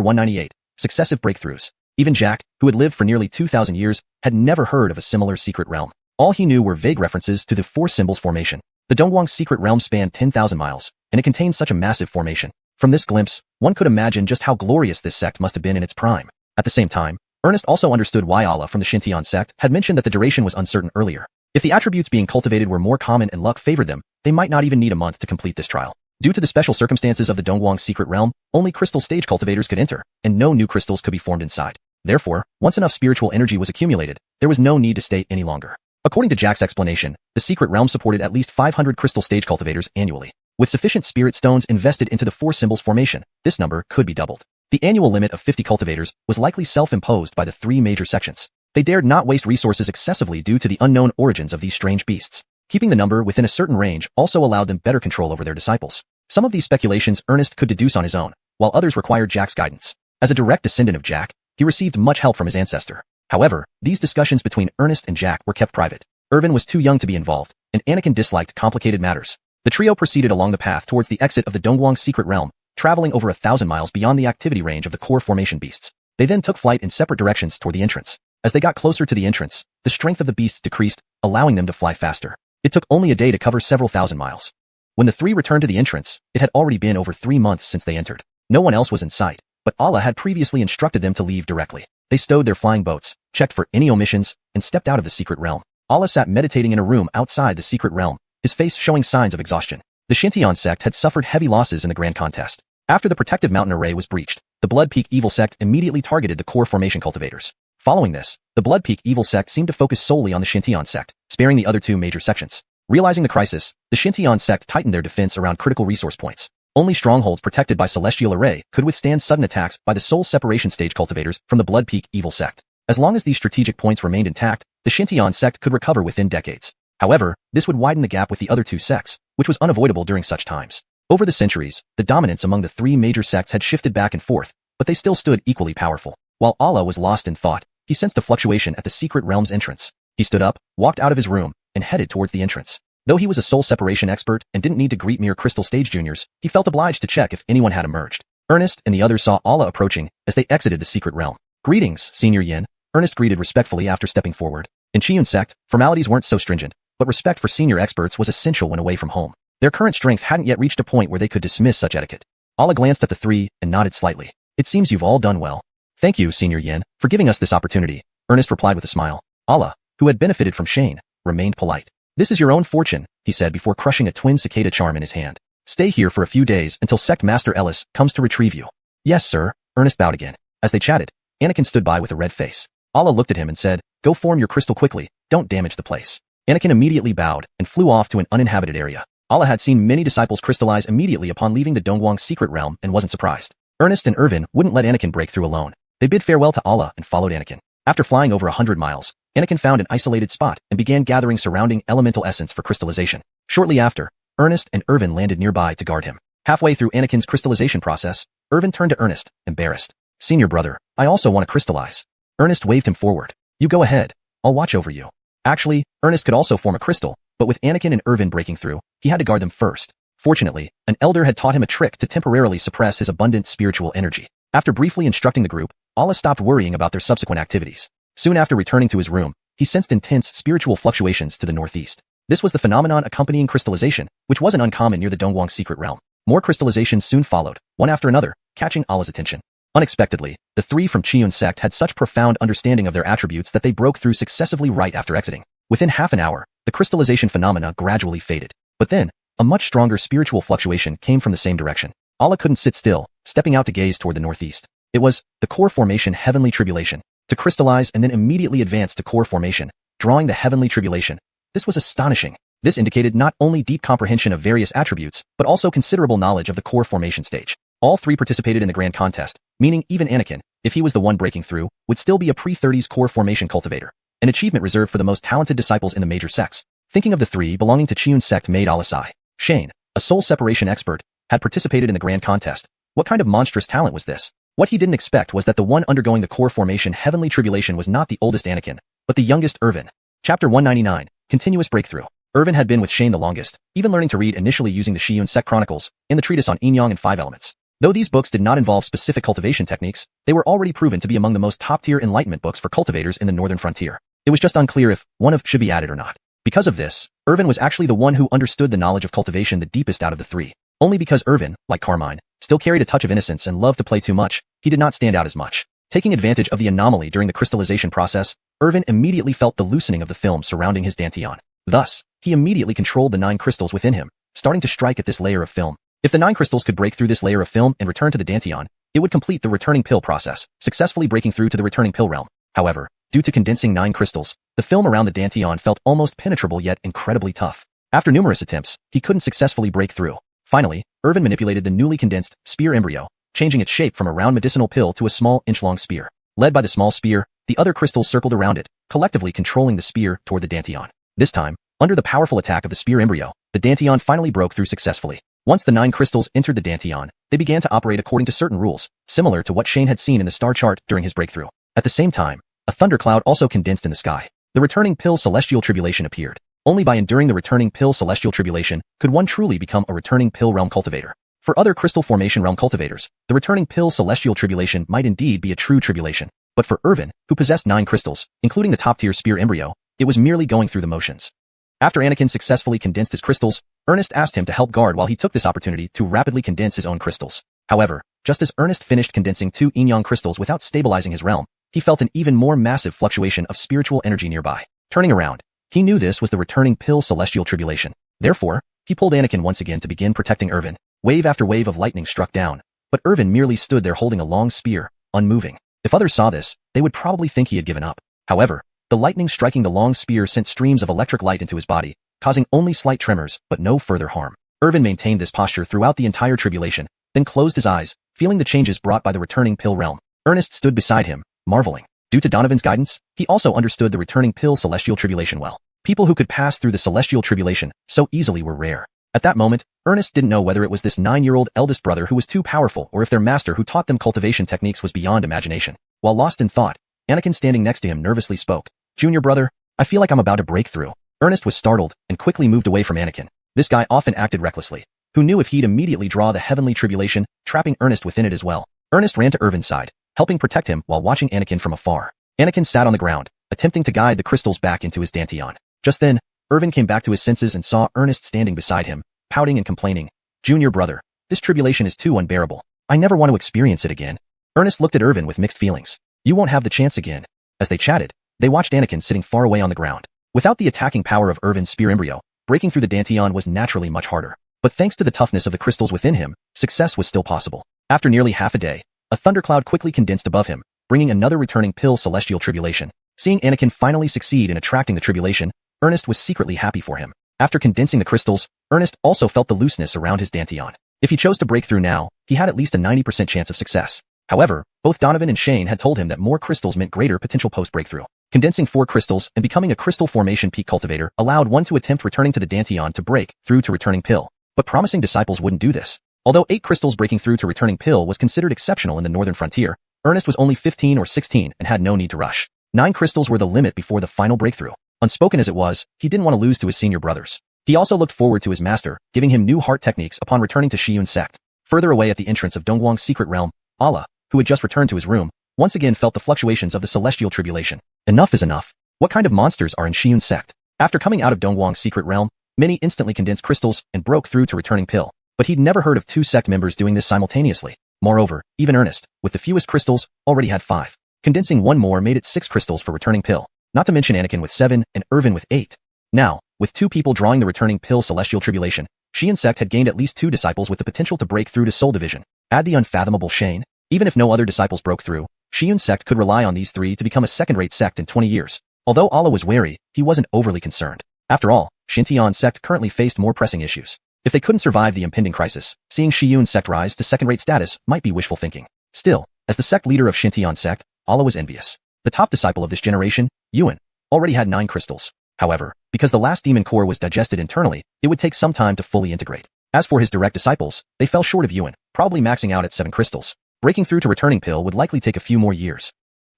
198, Successive Breakthroughs. Even Jack, who had lived for nearly 2,000 years, had never heard of a similar secret realm. All he knew were vague references to the 4 symbols formation. The Dongguang secret realm spanned 10,000 miles, and it contained such a massive formation. From this glimpse, one could imagine just how glorious this sect must have been in its prime. At the same time, Ernest also understood why Allah from the Xiuxian sect had mentioned that the duration was uncertain earlier. If the attributes being cultivated were more common and luck favored them, they might not even need a month to complete this trial. Due to the special circumstances of the Dongguang secret realm, only crystal stage cultivators could enter, and no new crystals could be formed inside. Therefore, once enough spiritual energy was accumulated, there was no need to stay any longer. According to Jack's explanation, the secret realm supported at least 500 crystal stage cultivators annually. With sufficient spirit stones invested into the 4 symbols formation, this number could be doubled. The annual limit of 50 cultivators was likely self-imposed by the 3 major sections. They dared not waste resources excessively due to the unknown origins of these strange beasts. Keeping the number within a certain range also allowed them better control over their disciples. Some of these speculations Ernest could deduce on his own, while others required Jack's guidance. As a direct descendant of Jack, he received much help from his ancestor. However, these discussions between Ernest and Jack were kept private. Irvin was too young to be involved, and Anakin disliked complicated matters. The trio proceeded along the path towards the exit of the Dongguang secret realm, traveling over 1,000 miles beyond the activity range of the core formation beasts. They then took flight in separate directions toward the entrance. As they got closer to the entrance, the strength of the beasts decreased, allowing them to fly faster. It took only a day to cover several thousand miles. When the 3 returned to the entrance, it had already been over 3 months since they entered. No one else was in sight, but Allah had previously instructed them to leave directly. They stowed their flying boats, checked for any omissions, and stepped out of the secret realm. Allah sat meditating in a room outside the secret realm, his face showing signs of exhaustion. The Xiuxian sect had suffered heavy losses in the grand contest. After the protective mountain array was breached, the Blood Peak evil sect immediately targeted the core formation cultivators. Following this, the Blood Peak evil sect seemed to focus solely on the Xiuxian sect, sparing the other 2 major sections. Realizing the crisis, the Xiuxian sect tightened their defense around critical resource points. Only strongholds protected by Celestial Array could withstand sudden attacks by the soul separation stage cultivators from the Blood Peak evil sect. As long as these strategic points remained intact, the Xiuxian sect could recover within decades. However, this would widen the gap with the other 2 sects, which was unavoidable during such times. Over the centuries, the dominance among the 3 major sects had shifted back and forth, but they still stood equally powerful. While Allah was lost in thought, he sensed a fluctuation at the secret realm's entrance. He stood up, walked out of his room, and headed towards the entrance. Though he was a soul separation expert and didn't need to greet mere crystal stage juniors, he felt obliged to check if anyone had emerged. Ernest and the others saw Allah approaching as they exited the secret realm. "Greetings, Senior Yin," Ernest greeted respectfully after stepping forward. In Qiun sect, formalities weren't so stringent, but respect for senior experts was essential when away from home. Their current strength hadn't yet reached a point where they could dismiss such etiquette. Allah glanced at the 3 and nodded slightly. "It seems you've all done well." "Thank you, Senior Yin, for giving us this opportunity," Ernest replied with a smile. Allah, who had benefited from Shane, remained polite. "This is your own fortune," he said before crushing a twin cicada charm in his hand. "Stay here for a few days until Sect Master Ellis comes to retrieve you." "Yes, sir," Ernest bowed again. As they chatted, Anakin stood by with a red face. Allah looked at him and said, "Go form your crystal quickly, don't damage the place." Anakin immediately bowed and flew off to an uninhabited area. Allah had seen many disciples crystallize immediately upon leaving the Dongguang secret realm and wasn't surprised. Ernest and Irvin wouldn't let Anakin break through alone. They bid farewell to Allah and followed Anakin. After flying over 100 miles, Anakin found an isolated spot and began gathering surrounding elemental essence for crystallization. Shortly after, Ernest and Irvin landed nearby to guard him. Halfway through Anakin's crystallization process, Irvin turned to Ernest, embarrassed. "Senior brother, I also want to crystallize." Ernest waved him forward. "You go ahead. I'll watch over you." Actually, Ernest could also form a crystal, but with Anakin and Irvin breaking through, he had to guard them first. Fortunately, an elder had taught him a trick to temporarily suppress his abundant spiritual energy. After briefly instructing the group, Allah stopped worrying about their subsequent activities. Soon after returning to his room, he sensed intense spiritual fluctuations to the northeast. This was the phenomenon accompanying crystallization, which wasn't uncommon near the Dongguang's secret realm. More crystallizations soon followed, one after another, catching Allah's attention. Unexpectedly, the three from Xiuxian sect had such profound understanding of their attributes that they broke through successively right after exiting. Within half an hour, the crystallization phenomena gradually faded. But then, a much stronger spiritual fluctuation came from the same direction. Allah couldn't sit still, stepping out to gaze toward the northeast. It was the core formation heavenly tribulation, to crystallize and then immediately advance to core formation, drawing the heavenly tribulation. This was astonishing. This indicated not only deep comprehension of various attributes, but also considerable knowledge of the core formation stage. All three participated in the grand contest, meaning even Anakin, if he was the one breaking through, would still be a pre-30s core formation cultivator, an achievement reserved for the most talented disciples in the major sects. Thinking of the three belonging to Xiuxian sect made Allah sigh. Shane, a soul separation expert, had participated in the grand contest. What kind of monstrous talent was this? What he didn't expect was that the one undergoing the core formation heavenly tribulation was not the oldest Anakin, but the youngest Irvin. Chapter 199, Continuous Breakthrough. Irvin had been with Shane the longest, even learning to read initially using the Xiuxian sect chronicles, in the treatise on Yin-Yang and Five Elements. Though these books did not involve specific cultivation techniques, they were already proven to be among the most top-tier enlightenment books for cultivators in the northern frontier. It was just unclear if one of should be added or not. Because of this, Irvin was actually the one who understood the knowledge of cultivation the deepest out of the three. Only because Irvin, like Carmine, still carried a touch of innocence and loved to play too much, he did not stand out as much. Taking advantage of the anomaly during the crystallization process, Irvin immediately felt the loosening of the film surrounding his dantian. Thus, he immediately controlled the 9 crystals within him, starting to strike at this layer of film. If the 9 crystals could break through this layer of film and return to the dantian, it would complete the returning pill process, successfully breaking through to the returning pill realm. However, due to condensing 9 crystals, the film around the dantian felt almost penetrable yet incredibly tough. After numerous attempts, he couldn't successfully break through. Finally, Irvin manipulated the newly condensed spear embryo, changing its shape from a round medicinal pill to a small inch-long spear. Led by the small spear, the other crystals circled around it, collectively controlling the spear toward the dantian. This time, under the powerful attack of the spear embryo, the dantian finally broke through successfully. Once the 9 crystals entered the dantian, they began to operate according to certain rules, similar to what Shane had seen in the star chart during his breakthrough. At the same time, a thundercloud also condensed in the sky. The returning pill celestial tribulation appeared. Only by enduring the returning pill celestial tribulation could one truly become a returning pill realm cultivator. For other crystal formation realm cultivators, the returning pill celestial tribulation might indeed be a true tribulation. But for Irvin, who possessed 9 crystals, including the top-tier spear embryo, it was merely going through the motions. After Anakin successfully condensed his crystals, Ernest asked him to help guard while he took this opportunity to rapidly condense his own crystals. However, just as Ernest finished condensing 2 yin-yang crystals without stabilizing his realm, he felt an even more massive fluctuation of spiritual energy nearby. Turning around, he knew this was the returning pill celestial tribulation. Therefore, he pulled Anakin once again to begin protecting Irvin. Wave after wave of lightning struck down, but Irvin merely stood there holding a long spear, unmoving. If others saw this, they would probably think he had given up. However, the lightning striking the long spear sent streams of electric light into his body, causing only slight tremors, but no further harm. Irvin maintained this posture throughout the entire tribulation, then closed his eyes, feeling the changes brought by the returning pill realm. Ernest stood beside him, marveling. Due to Donovan's guidance, he also understood the returning pill celestial tribulation well. People who could pass through the celestial tribulation so easily were rare. At that moment, Ernest didn't know whether it was this 9-year-old eldest brother who was too powerful or if their master who taught them cultivation techniques was beyond imagination. While lost in thought, Anakin standing next to him nervously spoke. "Junior brother, I feel like I'm about to break through." Ernest was startled and quickly moved away from Anakin. This guy often acted recklessly. Who knew if he'd immediately draw the heavenly tribulation, trapping Ernest within it as well. Ernest ran to Irvin's side, helping protect him while watching Anakin from afar. Anakin sat on the ground, attempting to guide the crystals back into his dantian. Just then, Irvin came back to his senses and saw Ernest standing beside him, pouting and complaining. "Junior brother, this tribulation is too unbearable. I never want to experience it again." Ernest looked at Irvin with mixed feelings. "You won't have the chance again." As they chatted, they watched Anakin sitting far away on the ground. Without the attacking power of Irvin's spear embryo, breaking through the dantian was naturally much harder. But thanks to the toughness of the crystals within him, success was still possible. After nearly half a day, a thundercloud quickly condensed above him, bringing another returning pill celestial tribulation. Seeing Anakin finally succeed in attracting the tribulation, Ernest was secretly happy for him. After condensing the crystals, Ernest also felt the looseness around his dantian. If he chose to break through now, he had at least a 90% chance of success. However, both Donovan and Shane had told him that more crystals meant greater potential post-breakthrough. Condensing 4 crystals and becoming a crystal formation peak cultivator allowed one to attempt returning to the Danteon to break through to returning pill. But promising disciples wouldn't do this. Although 8 crystals breaking through to returning pill was considered exceptional in the northern frontier, Ernest was only 15 or 16 and had no need to rush. 9 crystals were the limit before the final breakthrough. Unspoken as it was, he didn't want to lose to his senior brothers. He also looked forward to his master, giving him new heart techniques upon returning to Xiuxian sect. Further away at the entrance of Dongguang's secret realm, Allah, who had just returned to his room, once again felt the fluctuations of the celestial tribulation. Enough is enough. What kind of monsters are in Xiuxian sect? After coming out of Dongguang's secret realm, many instantly condensed crystals and broke through to returning pill. But he'd never heard of 2 sect members doing this simultaneously. Moreover, even Ernest, with the fewest crystals, already had 5. Condensing 1 more made it 6 crystals for returning pill. Not to mention Anakin with 7 and Irvin with 8. Now, with 2 people drawing the returning pill celestial tribulation, Xiuxian sect had gained at least 2 disciples with the potential to break through to soul division. Add the unfathomable Shane. Even if no other disciples broke through, Xiuxian sect could rely on these 3 to become a second-rate sect in 20 years. Although Allah was wary, he wasn't overly concerned. After all, Xintian sect currently faced more pressing issues. If they couldn't survive the impending crisis, seeing Xiuxian sect rise to second-rate status might be wishful thinking. Still, as the sect leader of Xintian sect, Allah was envious. The top disciple of this generation, Yuan, already had 9 crystals. However, because the last demon core was digested internally, it would take some time to fully integrate. As for his direct disciples, they fell short of Yuan, probably maxing out at 7 crystals. Breaking through to returning pill would likely take a few more years.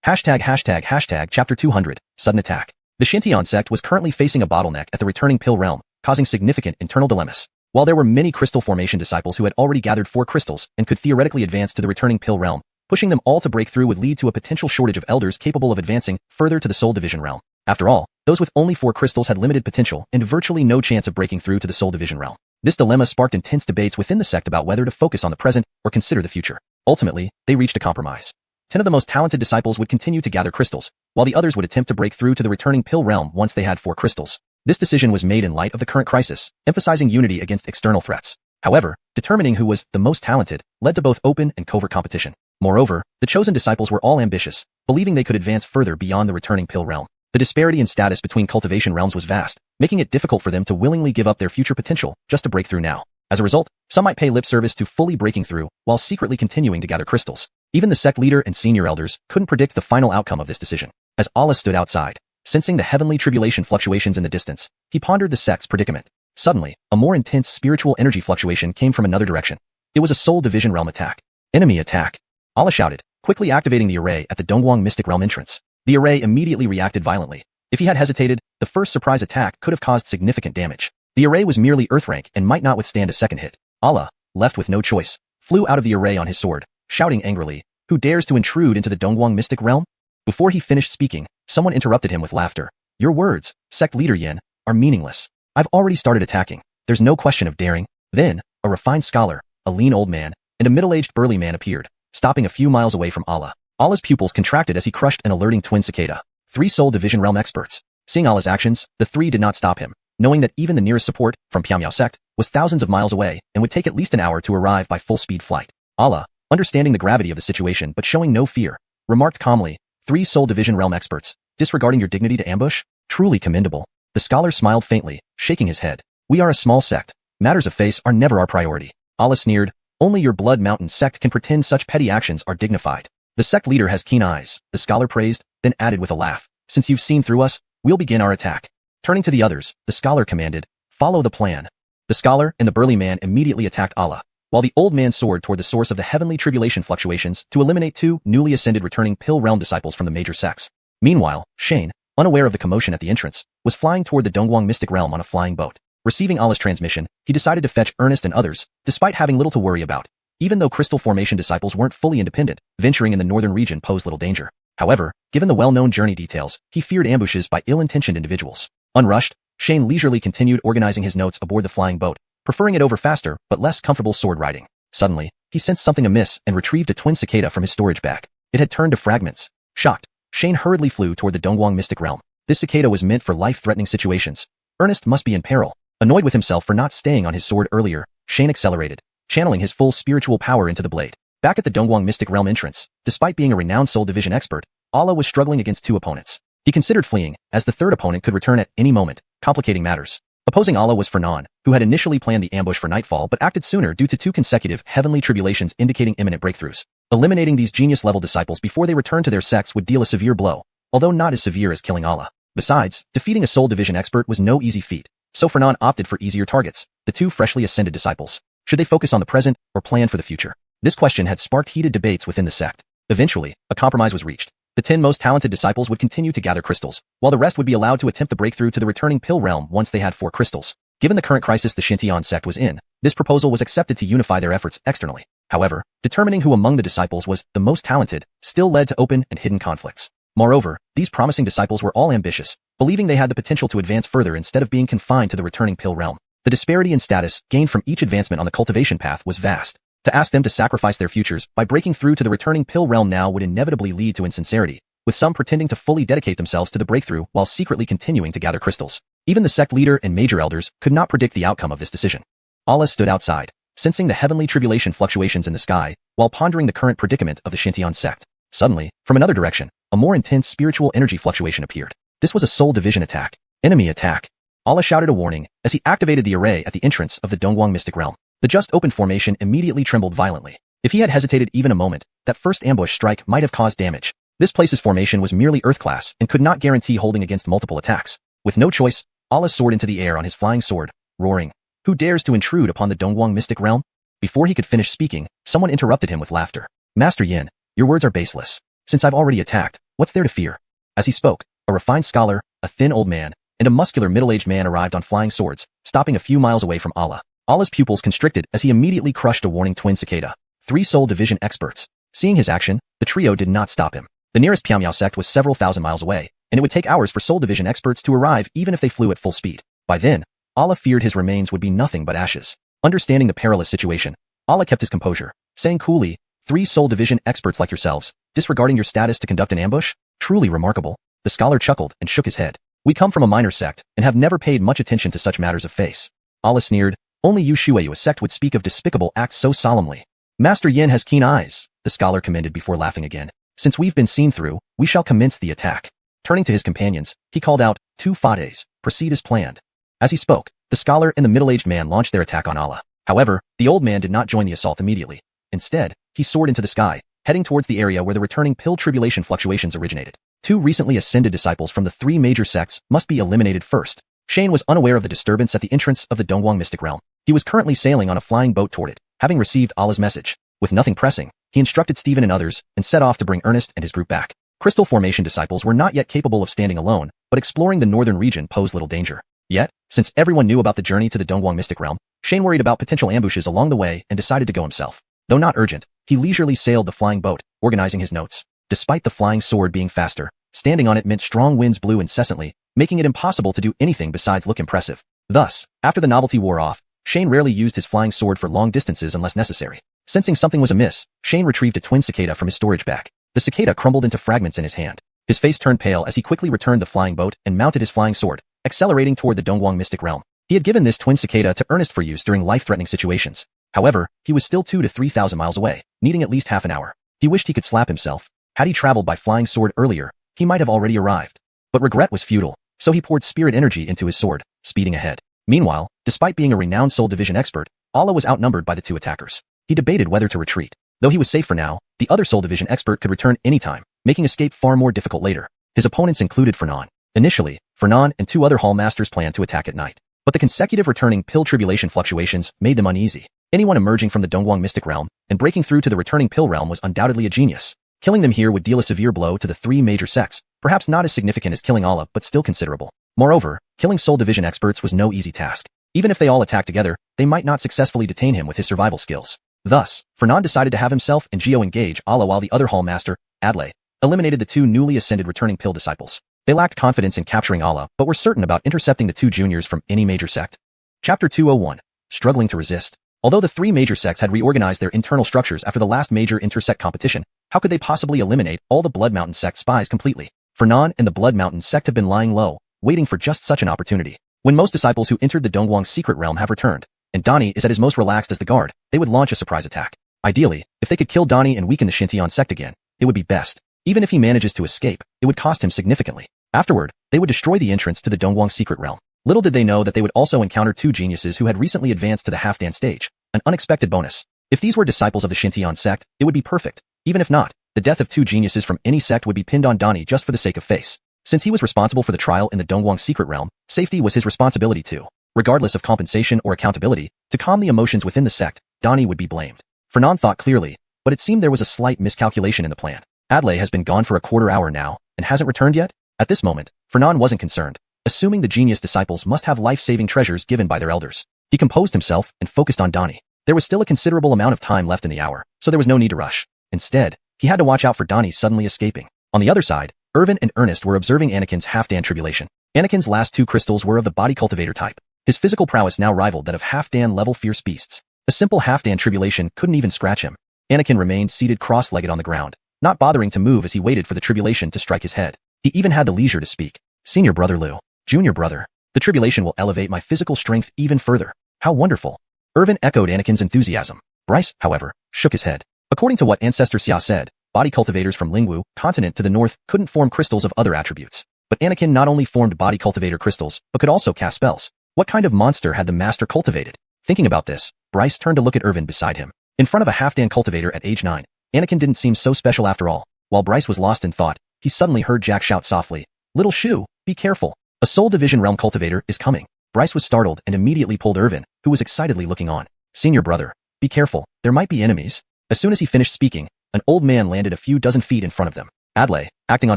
Chapter 200, Sudden Attack. The Xintian sect was currently facing a bottleneck at the returning pill realm, causing significant internal dilemmas. While there were many crystal formation disciples who had already gathered 4 crystals and could theoretically advance to the returning pill realm, pushing them all to break through would lead to a potential shortage of elders capable of advancing further to the soul division realm. After all, those with only 4 crystals had limited potential and virtually no chance of breaking through to the soul division realm. This dilemma sparked intense debates within the sect about whether to focus on the present or consider the future. Ultimately, they reached a compromise. 10 of the most talented disciples would continue to gather crystals, while the others would attempt to break through to the returning pill realm once they had 4 crystals. This decision was made in light of the current crisis, emphasizing unity against external threats. However, determining who was the most talented led to both open and covert competition. Moreover, the chosen disciples were all ambitious, believing they could advance further beyond the returning pill realm. The disparity in status between cultivation realms was vast, making it difficult for them to willingly give up their future potential just to break through now. As a result, some might pay lip service to fully breaking through, while secretly continuing to gather crystals. Even the sect leader and senior elders couldn't predict the final outcome of this decision. As Allah stood outside, sensing the heavenly tribulation fluctuations in the distance, he pondered the sect's predicament. Suddenly, a more intense spiritual energy fluctuation came from another direction. It was a soul division realm attack. Enemy attack. Allah shouted, quickly activating the array at the Dongguang mystic realm entrance. The array immediately reacted violently. If he had hesitated, the first surprise attack could have caused significant damage. The array was merely earth rank and might not withstand a second hit. Allah, left with no choice, flew out of the array on his sword, shouting angrily, "Who dares to intrude into the Dongguang mystic realm?" Before he finished speaking, someone interrupted him with laughter. "Your words, sect leader Yin, are meaningless. I've already started attacking. There's no question of daring." Then, a refined scholar, a lean old man, and a middle-aged burly man appeared, stopping a few miles away from Allah. Allah's pupils contracted as he crushed an alerting twin cicada. 3 soul division realm experts. Seeing Allah's actions, the 3 did not stop him, knowing that even the nearest support, from Pyamyao sect, was thousands of miles away and would take at least an hour to arrive by full-speed flight. Allah, understanding the gravity of the situation but showing no fear, remarked calmly, 3 soul division realm experts, disregarding your dignity to ambush? Truly commendable. The scholar smiled faintly, shaking his head. We are a small sect. Matters of face are never our priority. Allah sneered, only your blood mountain sect can pretend such petty actions are dignified. The sect leader has keen eyes, the scholar praised, then added with a laugh. Since you've seen through us, we'll begin our attack. Turning to the others, the scholar commanded, follow the plan. The scholar and the burly man immediately attacked Allah, while the old man soared toward the source of the heavenly tribulation fluctuations to eliminate 2 newly ascended returning pill realm disciples from the major sects. Meanwhile, Shane, unaware of the commotion at the entrance, was flying toward the Dongguang mystic realm on a flying boat. Receiving Allah's transmission, he decided to fetch Ernest and others, despite having little to worry about. Even though crystal formation disciples weren't fully independent, venturing in the northern region posed little danger. However, given the well-known journey details, he feared ambushes by ill-intentioned individuals. Unrushed, Shane leisurely continued organizing his notes aboard the flying boat, preferring it over faster but less comfortable sword riding. Suddenly, he sensed something amiss and retrieved a twin cicada from his storage bag. It had turned to fragments. Shocked, Shane hurriedly flew toward the Dongguang mystic realm. This cicada was meant for life-threatening situations. Ernest must be in peril. Annoyed with himself for not staying on his sword earlier, Shane accelerated, channeling his full spiritual power into the blade. Back at the Dongguang mystic realm entrance, despite being a renowned soul division expert, Allah was struggling against 2 opponents. He considered fleeing, as the third opponent could return at any moment, complicating matters. Opposing Allah was Fernan, who had initially planned the ambush for nightfall but acted sooner due to 2 consecutive heavenly tribulations indicating imminent breakthroughs. Eliminating these genius-level disciples before they returned to their sects would deal a severe blow. although not as severe as killing Allah. Besides, defeating a Soul Division expert was no easy feat, so Fernand opted for easier targets, the two freshly ascended disciples. Should they focus on the present or plan for the future? This question had sparked heated debates within the sect. Eventually, a compromise was reached. The 10 most talented disciples would continue to gather crystals, while the rest would be allowed to attempt the breakthrough to the returning pill realm once they had 4 crystals. Given the current crisis the Xiuxian sect was in, this proposal was accepted to unify their efforts externally. However, determining who among the disciples was the most talented still led to open and hidden conflicts. Moreover, these promising disciples were all ambitious, believing they had the potential to advance further instead of being confined to the returning pill realm. The disparity in status gained from each advancement on the cultivation path was vast. To ask them to sacrifice their futures by breaking through to the returning pill realm now would inevitably lead to insincerity, with some pretending to fully dedicate themselves to the breakthrough while secretly continuing to gather crystals. Even the sect leader and major elders could not predict the outcome of this decision. Allah stood outside, sensing the heavenly tribulation fluctuations in the sky, while pondering the current predicament of the Xiuxian sect. Suddenly, from another direction, a more intense spiritual energy fluctuation appeared. This was a soul division attack. Enemy attack. Allah shouted a warning as he activated the array at the entrance of the Dongguang mystic realm. The just opened formation immediately trembled violently. If he had hesitated even a moment, that first ambush strike might have caused damage. This place's formation was merely Earth class and could not guarantee holding against multiple attacks. With no choice, Allah soared into the air on his flying sword, roaring, "Who dares to intrude upon the Dongguang mystic realm?" Before he could finish speaking, someone interrupted him with laughter. "Master Yin, your words are baseless. Since I've already attacked, what's there to fear?" As he spoke, a refined scholar, a thin old man, and a muscular middle-aged man arrived on flying swords, stopping a few miles away from Allah. Allah's pupils constricted as he immediately crushed a warning twin cicada. 3 soul division experts. Seeing his action, the trio did not stop him. The nearest Piaomiao sect was several thousand miles away, and it would take hours for soul division experts to arrive even if they flew at full speed. By then, Allah feared his remains would be nothing but ashes. Understanding the perilous situation, Allah kept his composure, saying coolly, 3 soul division experts like yourselves, disregarding your status to conduct an ambush? Truly remarkable. The scholar chuckled and shook his head. We come from a minor sect and have never paid much attention to such matters of face. Allah sneered, only you xuanhuan sect would speak of despicable acts so solemnly. Master Yin has keen eyes, the scholar commended before laughing again. Since we've been seen through, we shall commence the attack. Turning to his companions, he called out, 2 fades, proceed as planned. As he spoke, the scholar and the middle-aged man launched their attack on Allah. However, the old man did not join the assault immediately. Instead, he soared into the sky, heading towards the area where the returning pill tribulation fluctuations originated. 2 recently ascended disciples from the 3 major sects must be eliminated first. Shane was unaware of the disturbance at the entrance of the Dongguang mystic realm. He was currently sailing on a flying boat toward it, having received Allah's message. With nothing pressing, he instructed Stephen and others and set off to bring Ernest and his group back. Crystal formation disciples were not yet capable of standing alone, but exploring the northern region posed little danger. Yet, since everyone knew about the journey to the Dongguang mystic realm, Shane worried about potential ambushes along the way and decided to go himself. Though not urgent, he leisurely sailed the flying boat, organizing his notes. Despite the flying sword being faster, standing on it meant strong winds blew incessantly, making it impossible to do anything besides look impressive. Thus, after the novelty wore off, Shane rarely used his flying sword for long distances unless necessary. Sensing something was amiss, Shane retrieved a twin cicada from his storage bag. The cicada crumbled into fragments in his hand. His face turned pale as he quickly returned the flying boat and mounted his flying sword, accelerating toward the Dongguang mystic realm. He had given this twin cicada to Ernest for use during life-threatening situations. However, he was still 2,000 to 3,000 miles away, needing at least half an hour. He wished he could slap himself. Had he traveled by flying sword earlier, he might have already arrived. But regret was futile, so he poured spirit energy into his sword, speeding ahead. Meanwhile, despite being a renowned soul division expert, Allah was outnumbered by the 2 attackers. He debated whether to retreat. Though he was safe for now, the other soul division expert could return anytime, making escape far more difficult later. His opponents included Fernand. Initially, Fernand and 2 other hall masters planned to attack at night. But the consecutive returning pill tribulation fluctuations made them uneasy. Anyone emerging from the Dongguang mystic realm and breaking through to the returning pill realm was undoubtedly a genius. Killing them here would deal a severe blow to the 3 major sects, perhaps not as significant as killing Allah but still considerable. Moreover, killing soul division experts was no easy task. Even if they all attacked together, they might not successfully detain him with his survival skills. Thus, Fernand decided to have himself and Gio engage Allah while the other hall master, Adlai, eliminated the 2 newly ascended returning pill disciples. They lacked confidence in capturing Allah but were certain about intercepting the 2 juniors from any major sect. Chapter 201. Struggling to resist. Although the 3 major sects had reorganized their internal structures after the last major intersect competition, how could they possibly eliminate all the Blood Mountain sect spies completely? Fernand and the Blood Mountain sect have been lying low, waiting for just such an opportunity. When most disciples who entered the Dongguang secret realm have returned, and Donnie is at his most relaxed as the guard, they would launch a surprise attack. Ideally, if they could kill Donnie and weaken the Xiuxian sect again, it would be best. Even if he manages to escape, it would cost him significantly. Afterward, they would destroy the entrance to the Dongguang secret realm. Little did they know that they would also encounter 2 geniuses who had recently advanced to the half-dance stage, an unexpected bonus. If these were disciples of the Xiuxian sect, it would be perfect. Even if not, The death of two geniuses from any sect would be pinned on Donnie just for the sake of face. Since he was responsible for the trial in the Dongguang secret realm, safety was his responsibility too. Regardless of compensation or accountability, to calm the emotions within the sect, Donnie would be blamed. Fernand thought clearly, but it seemed there was a slight miscalculation in the plan. Adlai has been gone for a quarter hour now, and hasn't returned yet? At this moment, Fernand wasn't concerned, assuming the genius disciples must have life-saving treasures given by their elders. He composed himself and focused on Donnie. There was still a considerable amount of time left in the hour, so there was no need to rush. Instead, he had to watch out for Donnie suddenly escaping. On the other side, Irvin and Ernest were observing Anakin's half-Dan tribulation. Anakin's last two crystals were of the body cultivator type. His physical prowess now rivaled that of half-Dan level fierce beasts. A simple half-Dan tribulation couldn't even scratch him. Anakin remained seated cross-legged on the ground, not bothering to move as he waited for the tribulation to strike his head. He even had the leisure to speak. Senior brother Liu, junior brother, the tribulation will elevate my physical strength even further. How wonderful. Irvin echoed Anakin's enthusiasm. Bryce, however, shook his head. According to what Ancestor Xia said, body cultivators from Lingwu, continent to the north, couldn't form crystals of other attributes. But Anakin not only formed body cultivator crystals, but could also cast spells. What kind of monster had the master cultivated? Thinking about this, Bryce turned to look at Irvin beside him. In front of a half-Dan cultivator at age 9, Anakin didn't seem so special after all. While Bryce was lost in thought, he suddenly heard Jack shout softly, "Little Shu, be careful. A Soul Division Realm cultivator is coming." Bryce was startled and immediately pulled Irvin, who was excitedly looking on. "Senior brother, be careful, there might be enemies." As soon as he finished speaking, an old man landed a few dozen feet in front of them. Adlai, acting on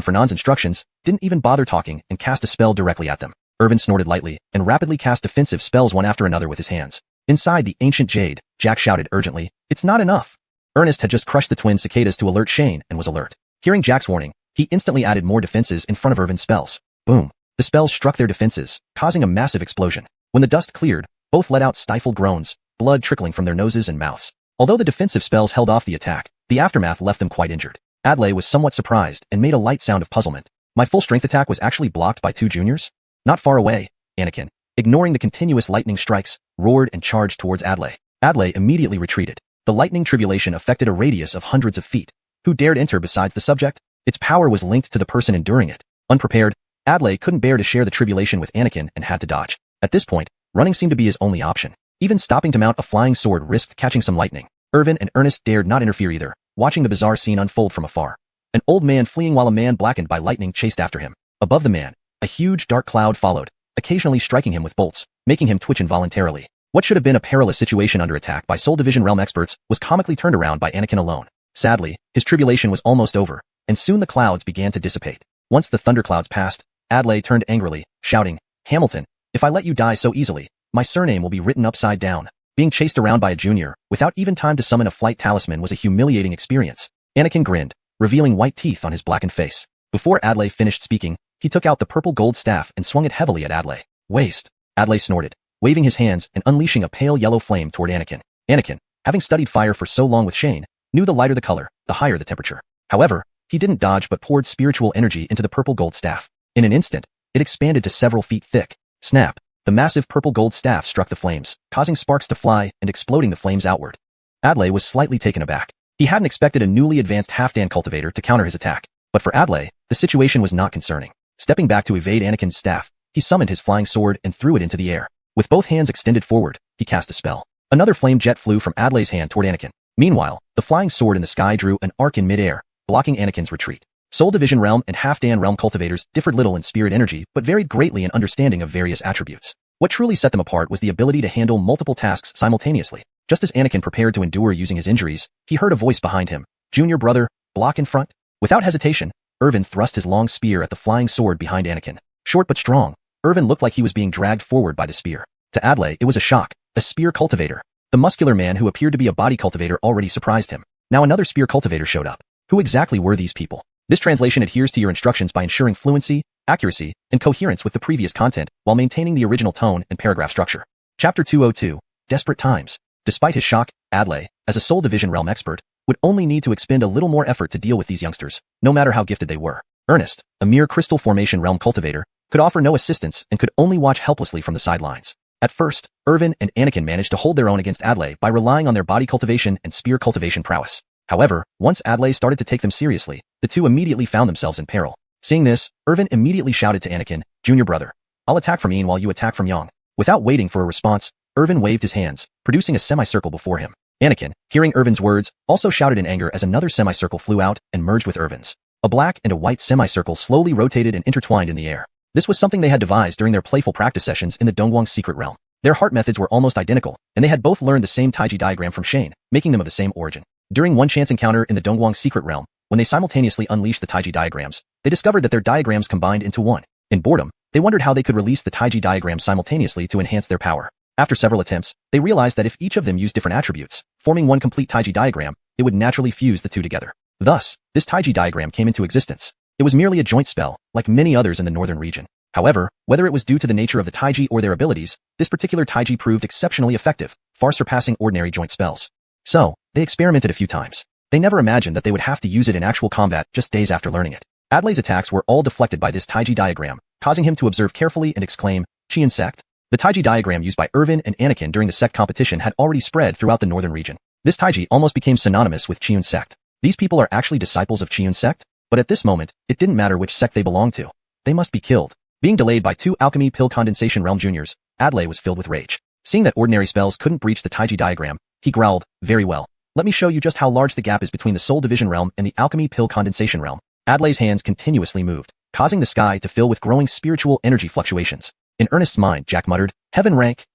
Fernand's instructions, didn't even bother talking and cast a spell directly at them. Irvin snorted lightly and rapidly cast defensive spells one after another with his hands. Inside the ancient jade, Jack shouted urgently, "It's not enough." Ernest had just crushed the twin cicadas to alert Shane and was alert. Hearing Jack's warning, he instantly added more defenses in front of Irvin's spells. Boom. The spells struck their defenses, causing a massive explosion. When the dust cleared, both let out stifled groans, blood trickling from their noses and mouths. Although the defensive spells held off the attack, the aftermath left them quite injured. Adlai was somewhat surprised and made a light sound of puzzlement. My full strength attack was actually blocked by two juniors? Not far away, Anakin, ignoring the continuous lightning strikes, roared and charged towards Adlai. Adlai immediately retreated. The lightning tribulation affected a radius of hundreds of feet. Who dared enter besides the subject? Its power was linked to the person enduring it. Unprepared, Adlai couldn't bear to share the tribulation with Anakin and had to dodge. At this point, running seemed to be his only option. Even stopping to mount a flying sword risked catching some lightning. Irvin and Ernest dared not interfere either, watching the bizarre scene unfold from afar. An old man fleeing while a man blackened by lightning chased after him. Above the man, a huge dark cloud followed, occasionally striking him with bolts, making him twitch involuntarily. What should have been a perilous situation under attack by Soul Division Realm experts was comically turned around by Anakin alone. Sadly, his tribulation was almost over, and soon the clouds began to dissipate. Once the thunderclouds passed, Adlai turned angrily, shouting, "Hamilton, if I let you die so easily, my surname will be written upside down." Being chased around by a junior, without even time to summon a flight talisman was a humiliating experience. Anakin grinned, revealing white teeth on his blackened face. Before Adlai finished speaking, he took out the purple gold staff and swung it heavily at Adlai. "Waste." Adlai snorted, waving his hands and unleashing a pale yellow flame toward Anakin. Anakin, having studied fire for so long with Shane, knew the lighter the color, the higher the temperature. However, he didn't dodge but poured spiritual energy into the purple gold staff. In an instant, it expanded to several feet thick. Snap! The massive purple gold staff struck the flames, causing sparks to fly and exploding the flames outward. Adlai was slightly taken aback. He hadn't expected a newly advanced half-Dan cultivator to counter his attack. But for Adlai, the situation was not concerning. Stepping back to evade Anakin's staff, he summoned his flying sword and threw it into the air. With both hands extended forward, he cast a spell. Another flame jet flew from Adlai's hand toward Anakin. Meanwhile, the flying sword in the sky drew an arc in midair, blocking Anakin's retreat. Soul Division Realm and half-Dan Realm cultivators differed little in spirit energy but varied greatly in understanding of various attributes. What truly set them apart was the ability to handle multiple tasks simultaneously. Just as Anakin prepared to endure using his injuries, he heard a voice behind him. "Junior brother, block in front." Without hesitation, Irvin thrust his long spear at the flying sword behind Anakin. Short but strong, Irvin looked like he was being dragged forward by the spear. To Adlai, it was a shock. A spear cultivator. The muscular man who appeared to be a body cultivator already surprised him. Now another spear cultivator showed up. Who exactly were these people? This translation adheres to your instructions by ensuring fluency, accuracy, and coherence with the previous content while maintaining the original tone and paragraph structure. Chapter 202, Desperate Times. Despite his shock, Adlai, as a Soul Division Realm expert, would only need to expend a little more effort to deal with these youngsters, no matter how gifted they were. Ernest, a mere crystal formation realm cultivator, could offer no assistance and could only watch helplessly from the sidelines. At first, Irvin and Anakin managed to hold their own against Adlai by relying on their body cultivation and spear cultivation prowess. However, once Adlai started to take them seriously, the two immediately found themselves in peril. Seeing this, Irvin immediately shouted to Anakin, "Junior brother, I'll attack from Yin while you attack from Yang." Without waiting for a response, Irvin waved his hands, producing a semicircle before him. Anakin, hearing Irvin's words, also shouted in anger as another semicircle flew out and merged with Irvin's. A black and a white semicircle slowly rotated and intertwined in the air. This was something they had devised during their playful practice sessions in the Dongguang's secret realm. Their heart methods were almost identical, and they had both learned the same Taiji diagram from Shane, making them of the same origin. During one chance encounter in the Dongguang's secret realm, when they simultaneously unleashed the Taiji diagrams, they discovered that their diagrams combined into one. In boredom, they wondered how they could release the Taiji diagrams simultaneously to enhance their power. After several attempts, they realized that if each of them used different attributes, forming one complete Taiji diagram, it would naturally fuse the two together. Thus, this Taiji diagram came into existence. It was merely a joint spell, like many others in the northern region. However, whether it was due to the nature of the Taiji or their abilities, this particular Taiji proved exceptionally effective, far surpassing ordinary joint spells. So, they experimented a few times. They never imagined that they would have to use it in actual combat just days after learning it. Adlei's attacks were all deflected by this Taiji diagram, causing him to observe carefully and exclaim, "Xiuxian sect?" The Taiji diagram used by Irvin and Anakin during the sect competition had already spread throughout the northern region. This Taiji almost became synonymous with Xiuxian sect. These people are actually disciples of Xiuxian sect? But at this moment, it didn't matter which sect they belonged to. They must be killed. Being delayed by 2 alchemy pill condensation realm juniors, Adlai was filled with rage. Seeing that ordinary spells couldn't breach the Taiji diagram, he growled, "Very well. Let me show you just how large the gap is between the Soul Division realm and the alchemy pill condensation realm." Adlai's hands continuously moved, causing the sky to fill with growing spiritual energy fluctuations. In Ernest's mind, Jack muttered, Heaven rank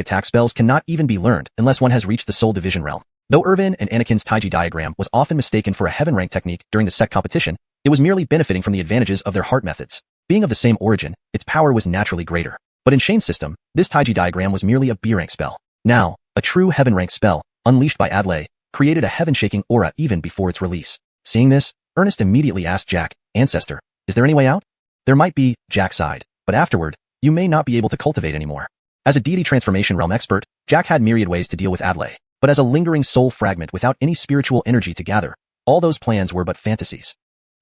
attack spells cannot even be learned unless one has reached the Soul Division realm." Though Irvin and Anakin's Taiji diagram was often mistaken for a heaven rank technique during the sect competition, it was merely benefiting from the advantages of their heart methods. Being of the same origin, its power was naturally greater. But in Shane's system, this Taiji diagram was merely a B-rank spell. Now, a true heaven rank spell, unleashed by Adlai, created a heaven-shaking aura even before its release. Seeing this, Ernest immediately asked Jack, "Ancestor, is there any way out?" "There might be," Jack sighed, "but afterward, you may not be able to cultivate anymore." As a deity transformation realm expert, Jack had myriad ways to deal with Adlai, but as a lingering soul fragment without any spiritual energy to gather, all those plans were but fantasies.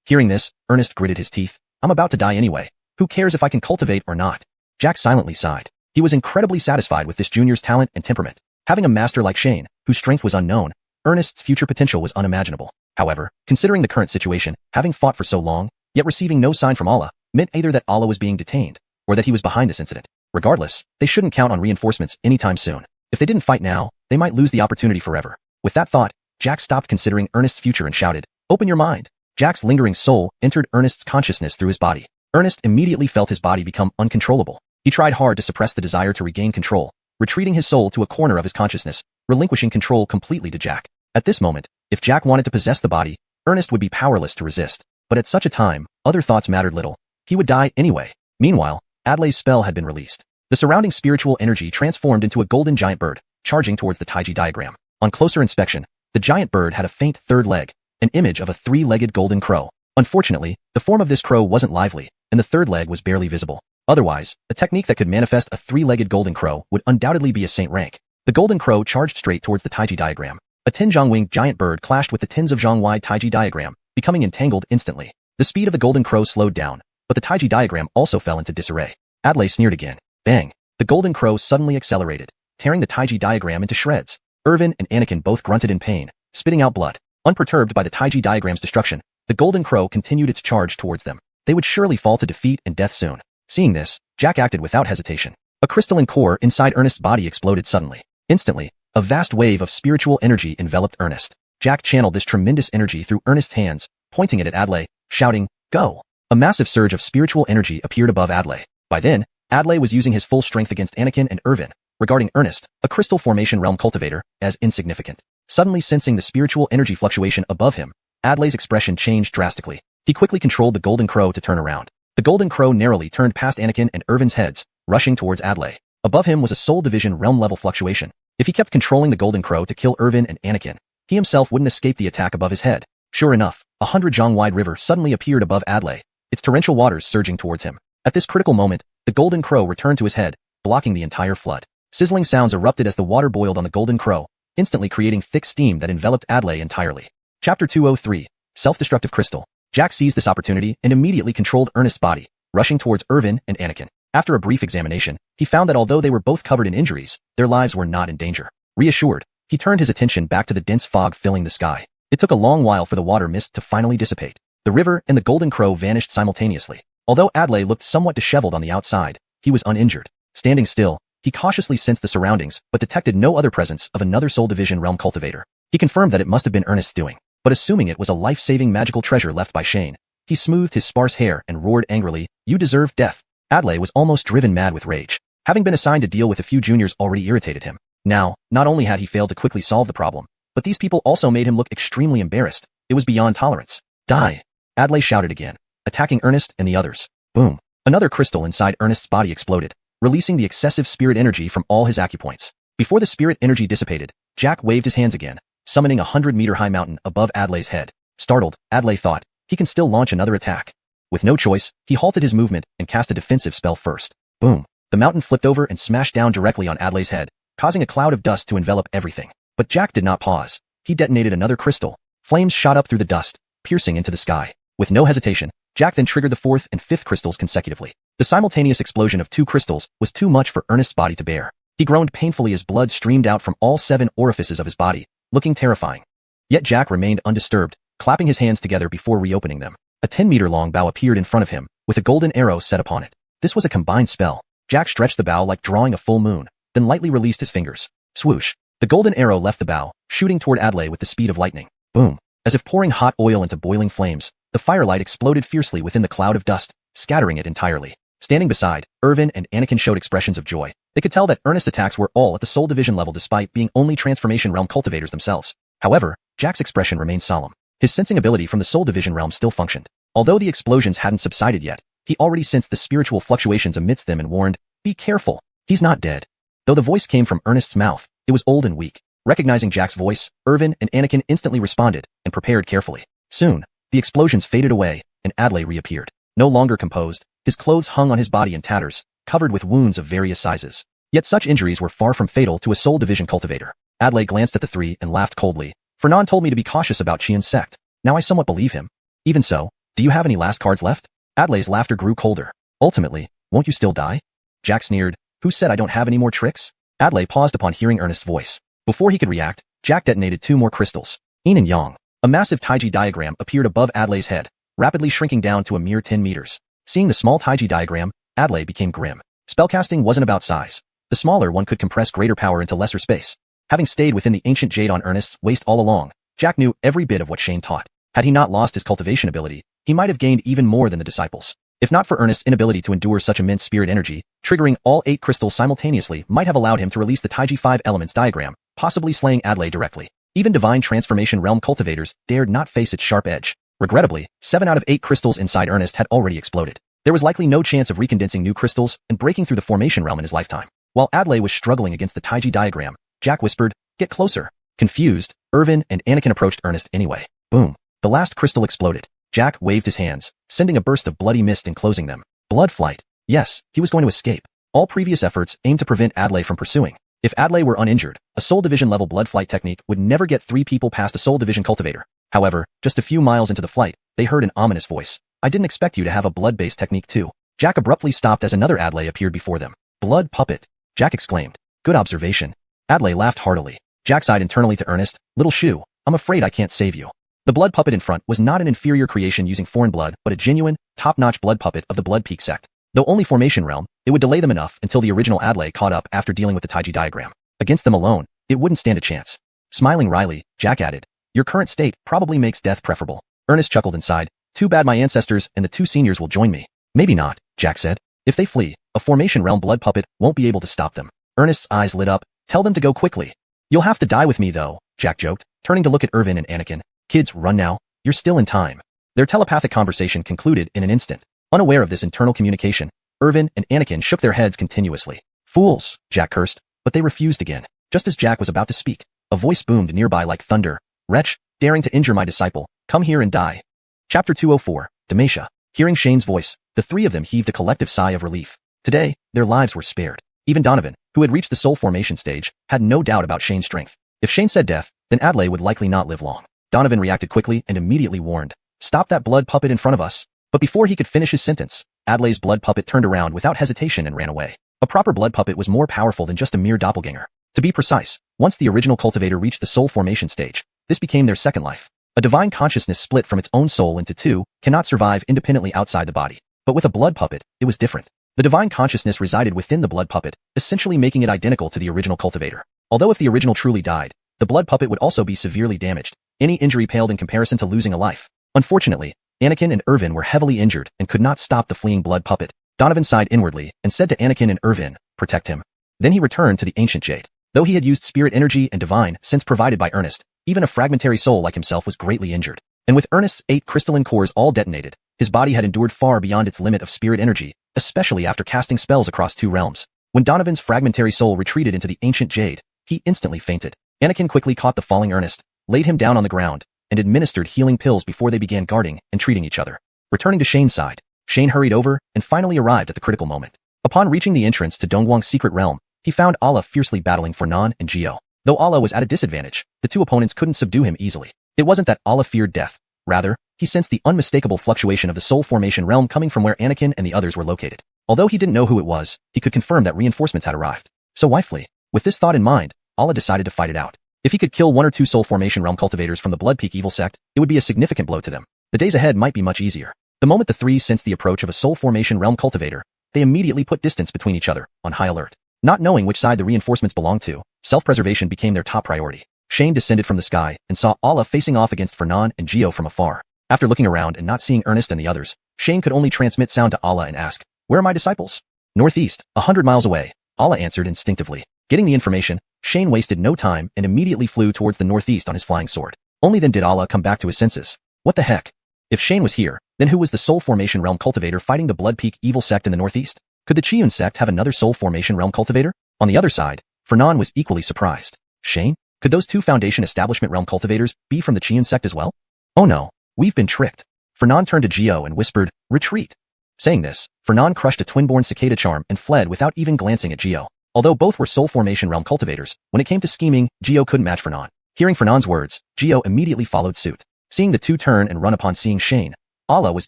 Hearing this, Ernest gritted his teeth. "I'm about to die anyway. Who cares if I can cultivate or not?" Jack silently sighed. He was incredibly satisfied with this junior's talent and temperament. Having a master like Shane, whose strength was unknown, Ernest's future potential was unimaginable. However, considering the current situation, having fought for so long, yet receiving no sign from Allah, meant either that Allah was being detained, or that he was behind this incident. Regardless, they shouldn't count on reinforcements anytime soon. If they didn't fight now, they might lose the opportunity forever. With that thought, Jack stopped considering Ernest's future and shouted, "Open your mind." Jack's lingering soul entered Ernest's consciousness through his body. Ernest immediately felt his body become uncontrollable. He tried hard to suppress the desire to regain control, retreating his soul to a corner of his consciousness, relinquishing control completely to Jack. At this moment, if Jack wanted to possess the body, Ernest would be powerless to resist. But at such a time, other thoughts mattered little. He would die anyway. Meanwhile, Adlai's spell had been released. The surrounding spiritual energy transformed into a golden giant bird, charging towards the Taiji diagram. On closer inspection, the giant bird had a faint third leg, an image of a 3-legged golden crow. Unfortunately, the form of this crow wasn't lively, and the third leg was barely visible. Otherwise, a technique that could manifest a 3-legged golden crow would undoubtedly be a saint rank. The golden crow charged straight towards the Taiji diagram. A 10-zhang-winged giant bird clashed with the 10-zhang-wide Taiji diagram, becoming entangled instantly. The speed of the golden crow slowed down, but the Taiji diagram also fell into disarray. Adlai sneered again. Bang! The golden crow suddenly accelerated, tearing the Taiji diagram into shreds. Irvin and Anakin both grunted in pain, spitting out blood. Unperturbed by the Taiji diagram's destruction, the golden crow continued its charge towards them. They would surely fall to defeat and death soon. Seeing this, Jack acted without hesitation. A crystalline core inside Ernest's body exploded suddenly. Instantly, a vast wave of spiritual energy enveloped Ernest. Jack channeled this tremendous energy through Ernest's hands, pointing it at Adlai, shouting, "Go!" A massive surge of spiritual energy appeared above Adlai. By then, Adlai was using his full strength against Anakin and Irvin, regarding Ernest, a crystal formation realm cultivator, as insignificant. Suddenly sensing the spiritual energy fluctuation above him, Adlai's expression changed drastically. He quickly controlled the golden crow to turn around. The golden crow narrowly turned past Anakin and Irvin's heads, rushing towards Adlai. Above him was a soul division realm level fluctuation. If he kept controlling the golden crow to kill Irvin and Anakin, he himself wouldn't escape the attack above his head. Sure enough, a 100-zhang-wide river suddenly appeared above Adlai, its torrential waters surging towards him. At this critical moment, the golden crow returned to his head, blocking the entire flood. Sizzling sounds erupted as the water boiled on the golden crow, instantly creating thick steam that enveloped Adlai entirely. Chapter 203, Self-Destructive Crystal. Jack seized this opportunity and immediately controlled Ernest's body, rushing towards Irvin and Anakin. After a brief examination, he found that although they were both covered in injuries, their lives were not in danger. Reassured, he turned his attention back to the dense fog filling the sky. It took a long while for the water mist to finally dissipate. The river and the golden crow vanished simultaneously. Although Adlai looked somewhat disheveled on the outside, he was uninjured. Standing still, he cautiously sensed the surroundings, but detected no other presence of another Soul Division realm cultivator. He confirmed that it must have been Ernest's doing, but assuming it was a life-saving magical treasure left by Shane, he smoothed his sparse hair and roared angrily, "You deserve death." Adlai was almost driven mad with rage. Having been assigned to deal with a few juniors already irritated him. Now, not only had he failed to quickly solve the problem, but these people also made him look extremely embarrassed. It was beyond tolerance. Die! Adlai shouted again, attacking Ernest and the others. Boom! Another crystal inside Ernest's body exploded, releasing the excessive spirit energy from all his acupoints. Before the spirit energy dissipated, Jack waved his hands again, summoning a 100-meter-high mountain above Adlai's head. Startled, Adlai thought, he can still launch another attack. With no choice, he halted his movement and cast a defensive spell first. Boom! The mountain flipped over and smashed down directly on Adlai's head, causing a cloud of dust to envelop everything. But Jack did not pause. He detonated another crystal. Flames shot up through the dust, piercing into the sky. With no hesitation, Jack then triggered the fourth and fifth crystals consecutively. The simultaneous explosion of 2 crystals was too much for Ernest's body to bear. He groaned painfully as blood streamed out from all 7 orifices of his body, looking terrifying. Yet Jack remained undisturbed, clapping his hands together before reopening them. A 10-meter-long bow appeared in front of him, with a golden arrow set upon it. This was a combined spell. Jack stretched the bow like drawing a full moon, then lightly released his fingers. Swoosh! The golden arrow left the bow, shooting toward Adlai with the speed of lightning. Boom! As if pouring hot oil into boiling flames, the firelight exploded fiercely within the cloud of dust, scattering it entirely. Standing beside, Irvin and Anakin showed expressions of joy. They could tell that Ernest's attacks were all at the Soul Division level despite being only Transformation Realm cultivators themselves. However, Jack's expression remained solemn. His sensing ability from the Soul Division realm still functioned. Although the explosions hadn't subsided yet, he already sensed the spiritual fluctuations amidst them and warned, "Be careful. He's not dead." Though the voice came from Ernest's mouth, it was old and weak. Recognizing Jack's voice, Irvin and Anakin instantly responded and prepared carefully. Soon, the explosions faded away, and Adlai reappeared. No longer composed, his clothes hung on his body in tatters, covered with wounds of various sizes. Yet such injuries were far from fatal to a Soul Division cultivator. Adlai glanced at the 3 and laughed coldly. "Fernan told me to be cautious about Qian's sect. Now I somewhat believe him. Even so, do you have any last cards left?" Adlai's laughter grew colder. "Ultimately, won't you still die?" Jack sneered. "Who said I don't have any more tricks?" Adlai paused upon hearing Ernest's voice. Before he could react, Jack detonated 2 more crystals. Yin and Yang. A massive Taiji diagram appeared above Adlai's head, rapidly shrinking down to a mere 10 meters. Seeing the small Taiji diagram, Adlai became grim. Spellcasting wasn't about size. The smaller one could compress greater power into lesser space. Having stayed within the ancient jade on Ernest's waist all along, Jack knew every bit of what Shane taught. Had he not lost his cultivation ability, he might have gained even more than the disciples. If not for Ernest's inability to endure such immense spirit energy, triggering all 8 crystals simultaneously might have allowed him to release the Taiji 5 elements diagram, possibly slaying Adlai directly. Even divine transformation realm cultivators dared not face its sharp edge. Regrettably, 7 out of 8 crystals inside Ernest had already exploded. There was likely no chance of recondensing new crystals and breaking through the formation realm in his lifetime. While Adlai was struggling against the Taiji diagram, Jack whispered, "Get closer." Confused, Irvin and Anakin approached Ernest anyway. Boom. The last crystal exploded. Jack waved his hands, sending a burst of bloody mist enclosing them. Blood flight. Yes, he was going to escape. All previous efforts aimed to prevent Adlai from pursuing. If Adlai were uninjured, a Soul Division level blood flight technique would never get 3 people past a Soul Division cultivator. However, just a few miles into the flight, they heard an ominous voice. "I didn't expect you to have a blood-based technique too." Jack abruptly stopped as another Adlai appeared before them. "Blood puppet," Jack exclaimed. "Good observation." Adlai laughed heartily. Jack sighed internally to Ernest, "Little Shu, I'm afraid I can't save you." The blood puppet in front was not an inferior creation using foreign blood, but a genuine, top-notch blood puppet of the Blood Peak sect. Though only formation realm, it would delay them enough until the original Adlai caught up after dealing with the Taiji diagram. Against them alone, it wouldn't stand a chance. Smiling wryly, Jack added, "Your current state probably makes death preferable." Ernest chuckled inside. "Too bad my ancestors and the 2 seniors will join me." "Maybe not," Jack said. "If they flee, a formation realm blood puppet won't be able to stop them." Ernest's eyes lit up. "Tell them to go quickly." "You'll have to die with me though," Jack joked, turning to look at Irvin and Anakin. "Kids, run now. You're still in time." Their telepathic conversation concluded in an instant. Unaware of this internal communication, Irvin and Anakin shook their heads continuously. "Fools," Jack cursed, but they refused again. Just as Jack was about to speak, a voice boomed nearby like thunder. "Wretch, daring to injure my disciple, come here and die." Chapter 204, Demacia. Hearing Shane's voice, the 3 of them heaved a collective sigh of relief. Today, their lives were spared. Even Donovan, who had reached the soul formation stage, had no doubt about Shane's strength. If Shane said death, then Adlai would likely not live long. Donovan reacted quickly and immediately warned, "Stop that blood puppet in front of us." But before he could finish his sentence, Adlai's blood puppet turned around without hesitation and ran away. A proper blood puppet was more powerful than just a mere doppelganger. To be precise, once the original cultivator reached the soul formation stage, this became their second life. A divine consciousness split from its own soul into 2, cannot survive independently outside the body. But with a blood puppet, it was different. The divine consciousness resided within the blood puppet, essentially making it identical to the original cultivator. Although if the original truly died, the blood puppet would also be severely damaged. Any injury paled in comparison to losing a life. Unfortunately, Anakin and Irvin were heavily injured and could not stop the fleeing blood puppet. Donovan sighed inwardly and said to Anakin and Irvin, "Protect him." Then he returned to the ancient jade. Though he had used spirit energy and divine sense provided by Ernest, even a fragmentary soul like himself was greatly injured. And with Ernest's 8 crystalline cores all detonated, his body had endured far beyond its limit of spirit energy, especially after casting spells across 2 realms. When Donovan's fragmentary soul retreated into the ancient jade, he instantly fainted. Anakin quickly caught the falling Ernest, laid him down on the ground, and administered healing pills before they began guarding and treating each other. Returning to Shane's side, Shane hurried over and finally arrived at the critical moment. Upon reaching the entrance to Dongguang's secret realm, he found Allah fiercely battling for Nan and Gio. Though Allah was at a disadvantage, the 2 opponents couldn't subdue him easily. It wasn't that Allah feared death. Rather, he sensed the unmistakable fluctuation of the soul formation realm coming from where Anakin and the others were located. Although he didn't know who it was, he could confirm that reinforcements had arrived. So why flee? With this thought in mind, Allah decided to fight it out. If he could kill 1 or 2 soul formation realm cultivators from the Blood Peak evil sect, it would be a significant blow to them. The days ahead might be much easier. The moment the 3 sensed the approach of a soul formation realm cultivator, they immediately put distance between each other, on high alert. Not knowing which side the reinforcements belonged to, self-preservation became their top priority. Shane descended from the sky and saw Allah facing off against Fernan and Gio from afar. After looking around and not seeing Ernest and the others, Shane could only transmit sound to Allah and ask, "Where are my disciples?" "Northeast, 100 miles away," Allah answered instinctively. Getting the information, Shane wasted no time and immediately flew towards the northeast on his flying sword. Only then did Allah come back to his senses. What the heck? If Shane was here, then who was the soul formation realm cultivator fighting the Blood Peak evil sect in the northeast? Could the xiuxian sect have another soul formation realm cultivator? On the other side, Fernan was equally surprised. Shane? Could those 2 foundation establishment realm cultivators be from the xiuxian sect as well? Oh no, we've been tricked. Fernan turned to Gio and whispered, "Retreat." Saying this, Fernan crushed a twin-born cicada charm and fled without even glancing at Gio. Although both were soul formation realm cultivators, when it came to scheming, Gio couldn't match Fernan. Hearing Fernan's words, Gio immediately followed suit. Seeing the 2 turn and run upon seeing Shane, Allah was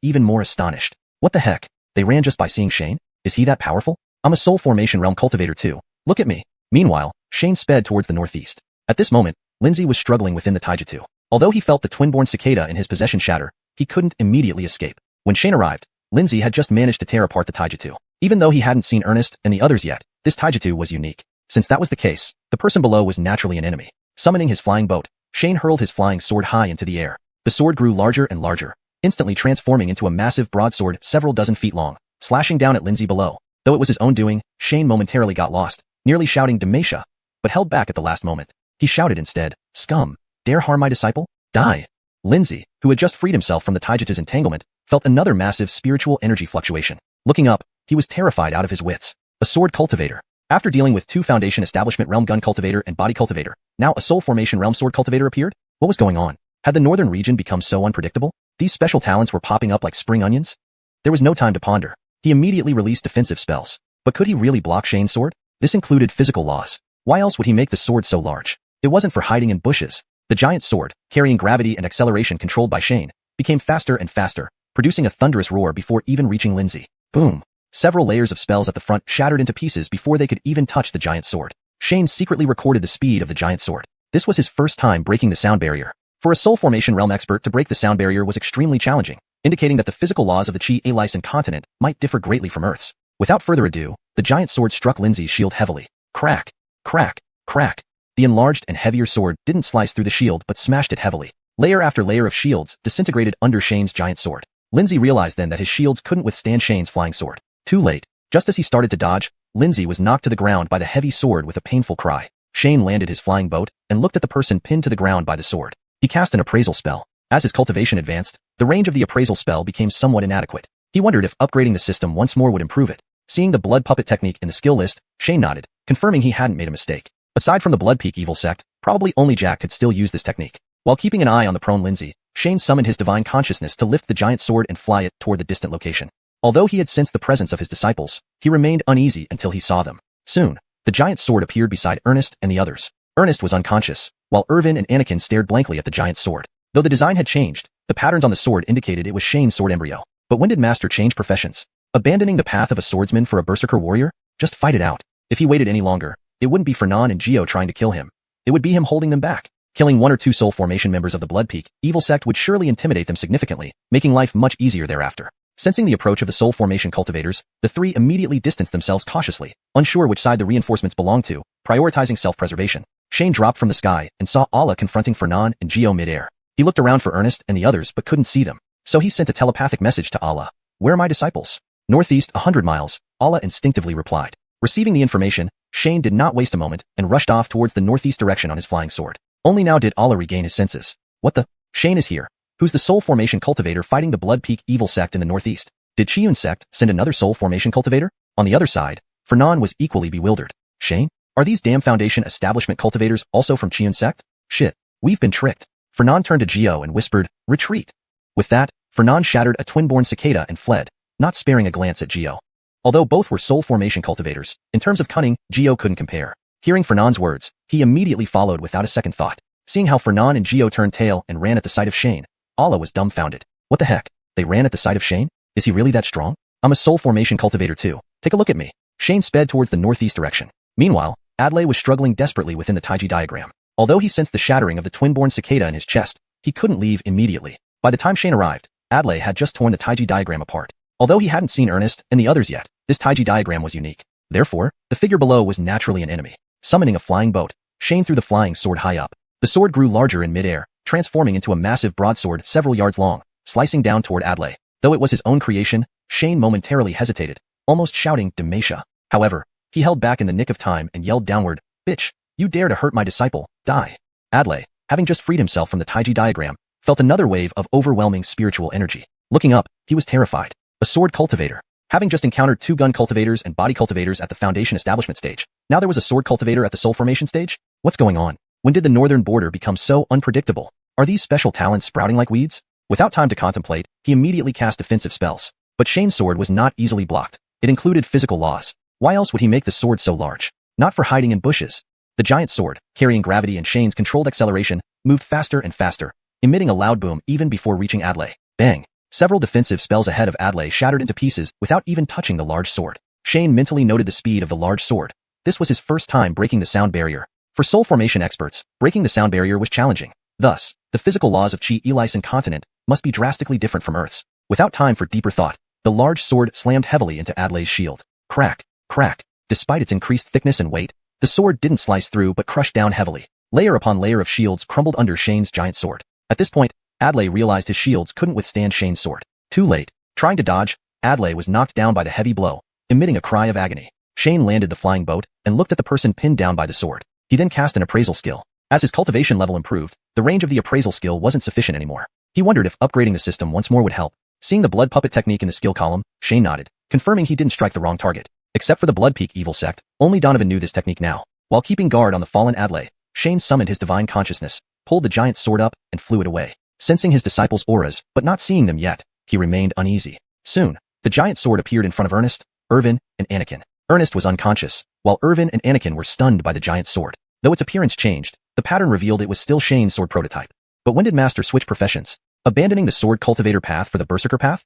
even more astonished. What the heck? They ran just by seeing Shane? Is he that powerful? I'm a soul formation realm cultivator too. Look at me. Meanwhile, Shane sped towards the northeast. At this moment, Lindsay was struggling within the taijutsu. Although he felt the twin-born cicada in his possession shatter, he couldn't immediately escape. When Shane arrived, Lindsay had just managed to tear apart the taijutsu. Even though he hadn't seen Ernest and the others yet, this taijutsu was unique. Since that was the case, the person below was naturally an enemy. Summoning his flying boat, Shane hurled his flying sword high into the air. The sword grew larger and larger, instantly transforming into a massive broadsword several dozen feet long, slashing down at Lindsay below. Though it was his own doing, Shane momentarily got lost, nearly shouting Demasha, but held back at the last moment. He shouted instead, "Scum! Dare harm my disciple? Die!" Lindsay, who had just freed himself from the taijutsu's entanglement, felt another massive spiritual energy fluctuation. Looking up, he was terrified out of his wits. A sword cultivator. After dealing with 2 foundation establishment realm gun cultivator and body cultivator, now a soul formation realm sword cultivator appeared? What was going on? Had the northern region become so unpredictable? These special talents were popping up like spring onions? There was no time to ponder. He immediately released defensive spells. But could he really block Shane's sword? This included physical laws. Why else would he make the sword so large? It wasn't for hiding in bushes. The giant sword, carrying gravity and acceleration controlled by Shane, became faster and faster, producing a thunderous roar before even reaching Lindsay. Boom! Several layers of spells at the front shattered into pieces before they could even touch the giant sword. Shane secretly recorded the speed of the giant sword. This was his first time breaking the sound barrier. For a soul formation realm expert to break the sound barrier was extremely challenging, indicating that the physical laws of the Chi-A-Lycan continent might differ greatly from Earth's. Without further ado, the giant sword struck Lindsay's shield heavily. Crack! Crack! Crack! The enlarged and heavier sword didn't slice through the shield but smashed it heavily. Layer after layer of shields disintegrated under Shane's giant sword. Lindsay realized then that his shields couldn't withstand Shane's flying sword. Too late. Just as he started to dodge, Lindsay was knocked to the ground by the heavy sword with a painful cry. Shane landed his flying boat and looked at the person pinned to the ground by the sword. He cast an appraisal spell. As his cultivation advanced, the range of the appraisal spell became somewhat inadequate. He wondered if upgrading the system once more would improve it. Seeing the blood puppet technique in the skill list, Shane nodded, confirming he hadn't made a mistake. Aside from the Blood Peak evil sect, probably only Jack could still use this technique. While keeping an eye on the prone Lindsay, Shane summoned his divine consciousness to lift the giant sword and fly it toward the distant location. Although he had sensed the presence of his disciples, he remained uneasy until he saw them. Soon, the giant sword appeared beside Ernest and the others. Ernest was unconscious, while Irvin and Anakin stared blankly at the giant sword. Though the design had changed, the patterns on the sword indicated it was Shane's sword embryo. But when did Master change professions? Abandoning the path of a swordsman for a berserker warrior? Just fight it out. If he waited any longer, it wouldn't be Fernan and Gio trying to kill him. It would be him holding them back. Killing 1 or 2 soul formation members of the Blood Peak evil sect would surely intimidate them significantly, making life much easier thereafter. Sensing the approach of the soul formation cultivators, the three immediately distanced themselves cautiously, unsure which side the reinforcements belonged to, prioritizing self-preservation. Shane dropped from the sky and saw Allah confronting Fernand and Gio mid-air. He looked around for Ernest and the others but couldn't see them, so he sent a telepathic message to Allah. "Where are my disciples?" "Northeast 100 miles, Allah instinctively replied. Receiving the information, Shane did not waste a moment and rushed off towards the northeast direction on his flying sword. Only now did Allah regain his senses. What the? Shane is here. Who's the soul formation cultivator fighting the Blood Peak evil sect in the northeast? Did Xiuxian sect send another soul formation cultivator? On the other side, Fernand was equally bewildered. Shane? Are these damn Foundation establishment cultivators also from Xiuxian sect? Shit, we've been tricked. Fernand turned to Gio and whispered, "Retreat." With that, Fernand shattered a twin-born cicada and fled, not sparing a glance at Gio. Although both were soul formation cultivators, in terms of cunning, Gio couldn't compare. Hearing Fernand's words, he immediately followed without a second thought. Seeing how Fernand and Gio turned tail and ran at the sight of Shane, Allah was dumbfounded. What the heck? They ran at the sight of Shane? Is he really that strong? I'm a soul formation cultivator too. Take a look at me. Shane sped towards the northeast direction. Meanwhile, Adlai was struggling desperately within the Taiji diagram. Although he sensed the shattering of the twin-born cicada in his chest, he couldn't leave immediately. By the time Shane arrived, Adlai had just torn the Taiji diagram apart. Although he hadn't seen Ernest and the others yet, this Taiji diagram was unique. Therefore, the figure below was naturally an enemy. Summoning a flying boat, Shane threw the flying sword high up. The sword grew larger in midair, transforming into a massive broadsword several yards long, slicing down toward Adlai. Though it was his own creation, Shane momentarily hesitated, almost shouting, "Demasha." However, he held back in the nick of time and yelled downward, "Bitch, you dare to hurt my disciple, die." Adlai, having just freed himself from the Taiji diagram, felt another wave of overwhelming spiritual energy. Looking up, he was terrified. A sword cultivator. Having just encountered two gun cultivators and body cultivators at the Foundation establishment stage, now there was a sword cultivator at the soul formation stage? What's going on? When did the northern border become so unpredictable? Are these special talents sprouting like weeds? Without time to contemplate, he immediately cast defensive spells. But Shane's sword was not easily blocked. It included physical laws. Why else would he make the sword so large? Not for hiding in bushes. The giant sword, carrying gravity and Shane's controlled acceleration, moved faster and faster, emitting a loud boom even before reaching Adlai. Bang! Several defensive spells ahead of Adlai shattered into pieces without even touching the large sword. Shane mentally noted the speed of the large sword. This was his first time breaking the sound barrier. For soul formation experts, breaking the sound barrier was challenging. Thus, the physical laws of Chi Elisan continent must be drastically different from Earth's. Without time for deeper thought, the large sword slammed heavily into Adlai's shield. Crack, crack. Despite its increased thickness and weight, the sword didn't slice through but crushed down heavily. Layer upon layer of shields crumbled under Shane's giant sword. At this point, Adlai realized his shields couldn't withstand Shane's sword. Too late. Trying to dodge, Adlai was knocked down by the heavy blow, emitting a cry of agony. Shane landed the flying boat and looked at the person pinned down by the sword. He then cast an appraisal skill. As his cultivation level improved, the range of the appraisal skill wasn't sufficient anymore. He wondered if upgrading the system once more would help. Seeing the blood puppet technique in the skill column, Shane nodded, confirming he didn't strike the wrong target. Except for the Blood Peak evil sect, only Donovan knew this technique now. While keeping guard on the fallen Adlai, Shane summoned his divine consciousness, pulled the giant sword up, and flew it away. Sensing his disciples' auras, but not seeing them yet, he remained uneasy. Soon, the giant sword appeared in front of Ernest, Irvin, and Anakin. Ernest was unconscious, while Irvin and Anakin were stunned by the giant sword. Though its appearance changed, the pattern revealed it was still Shane's sword prototype. But when did Master switch professions? Abandoning the sword cultivator path for the berserker path?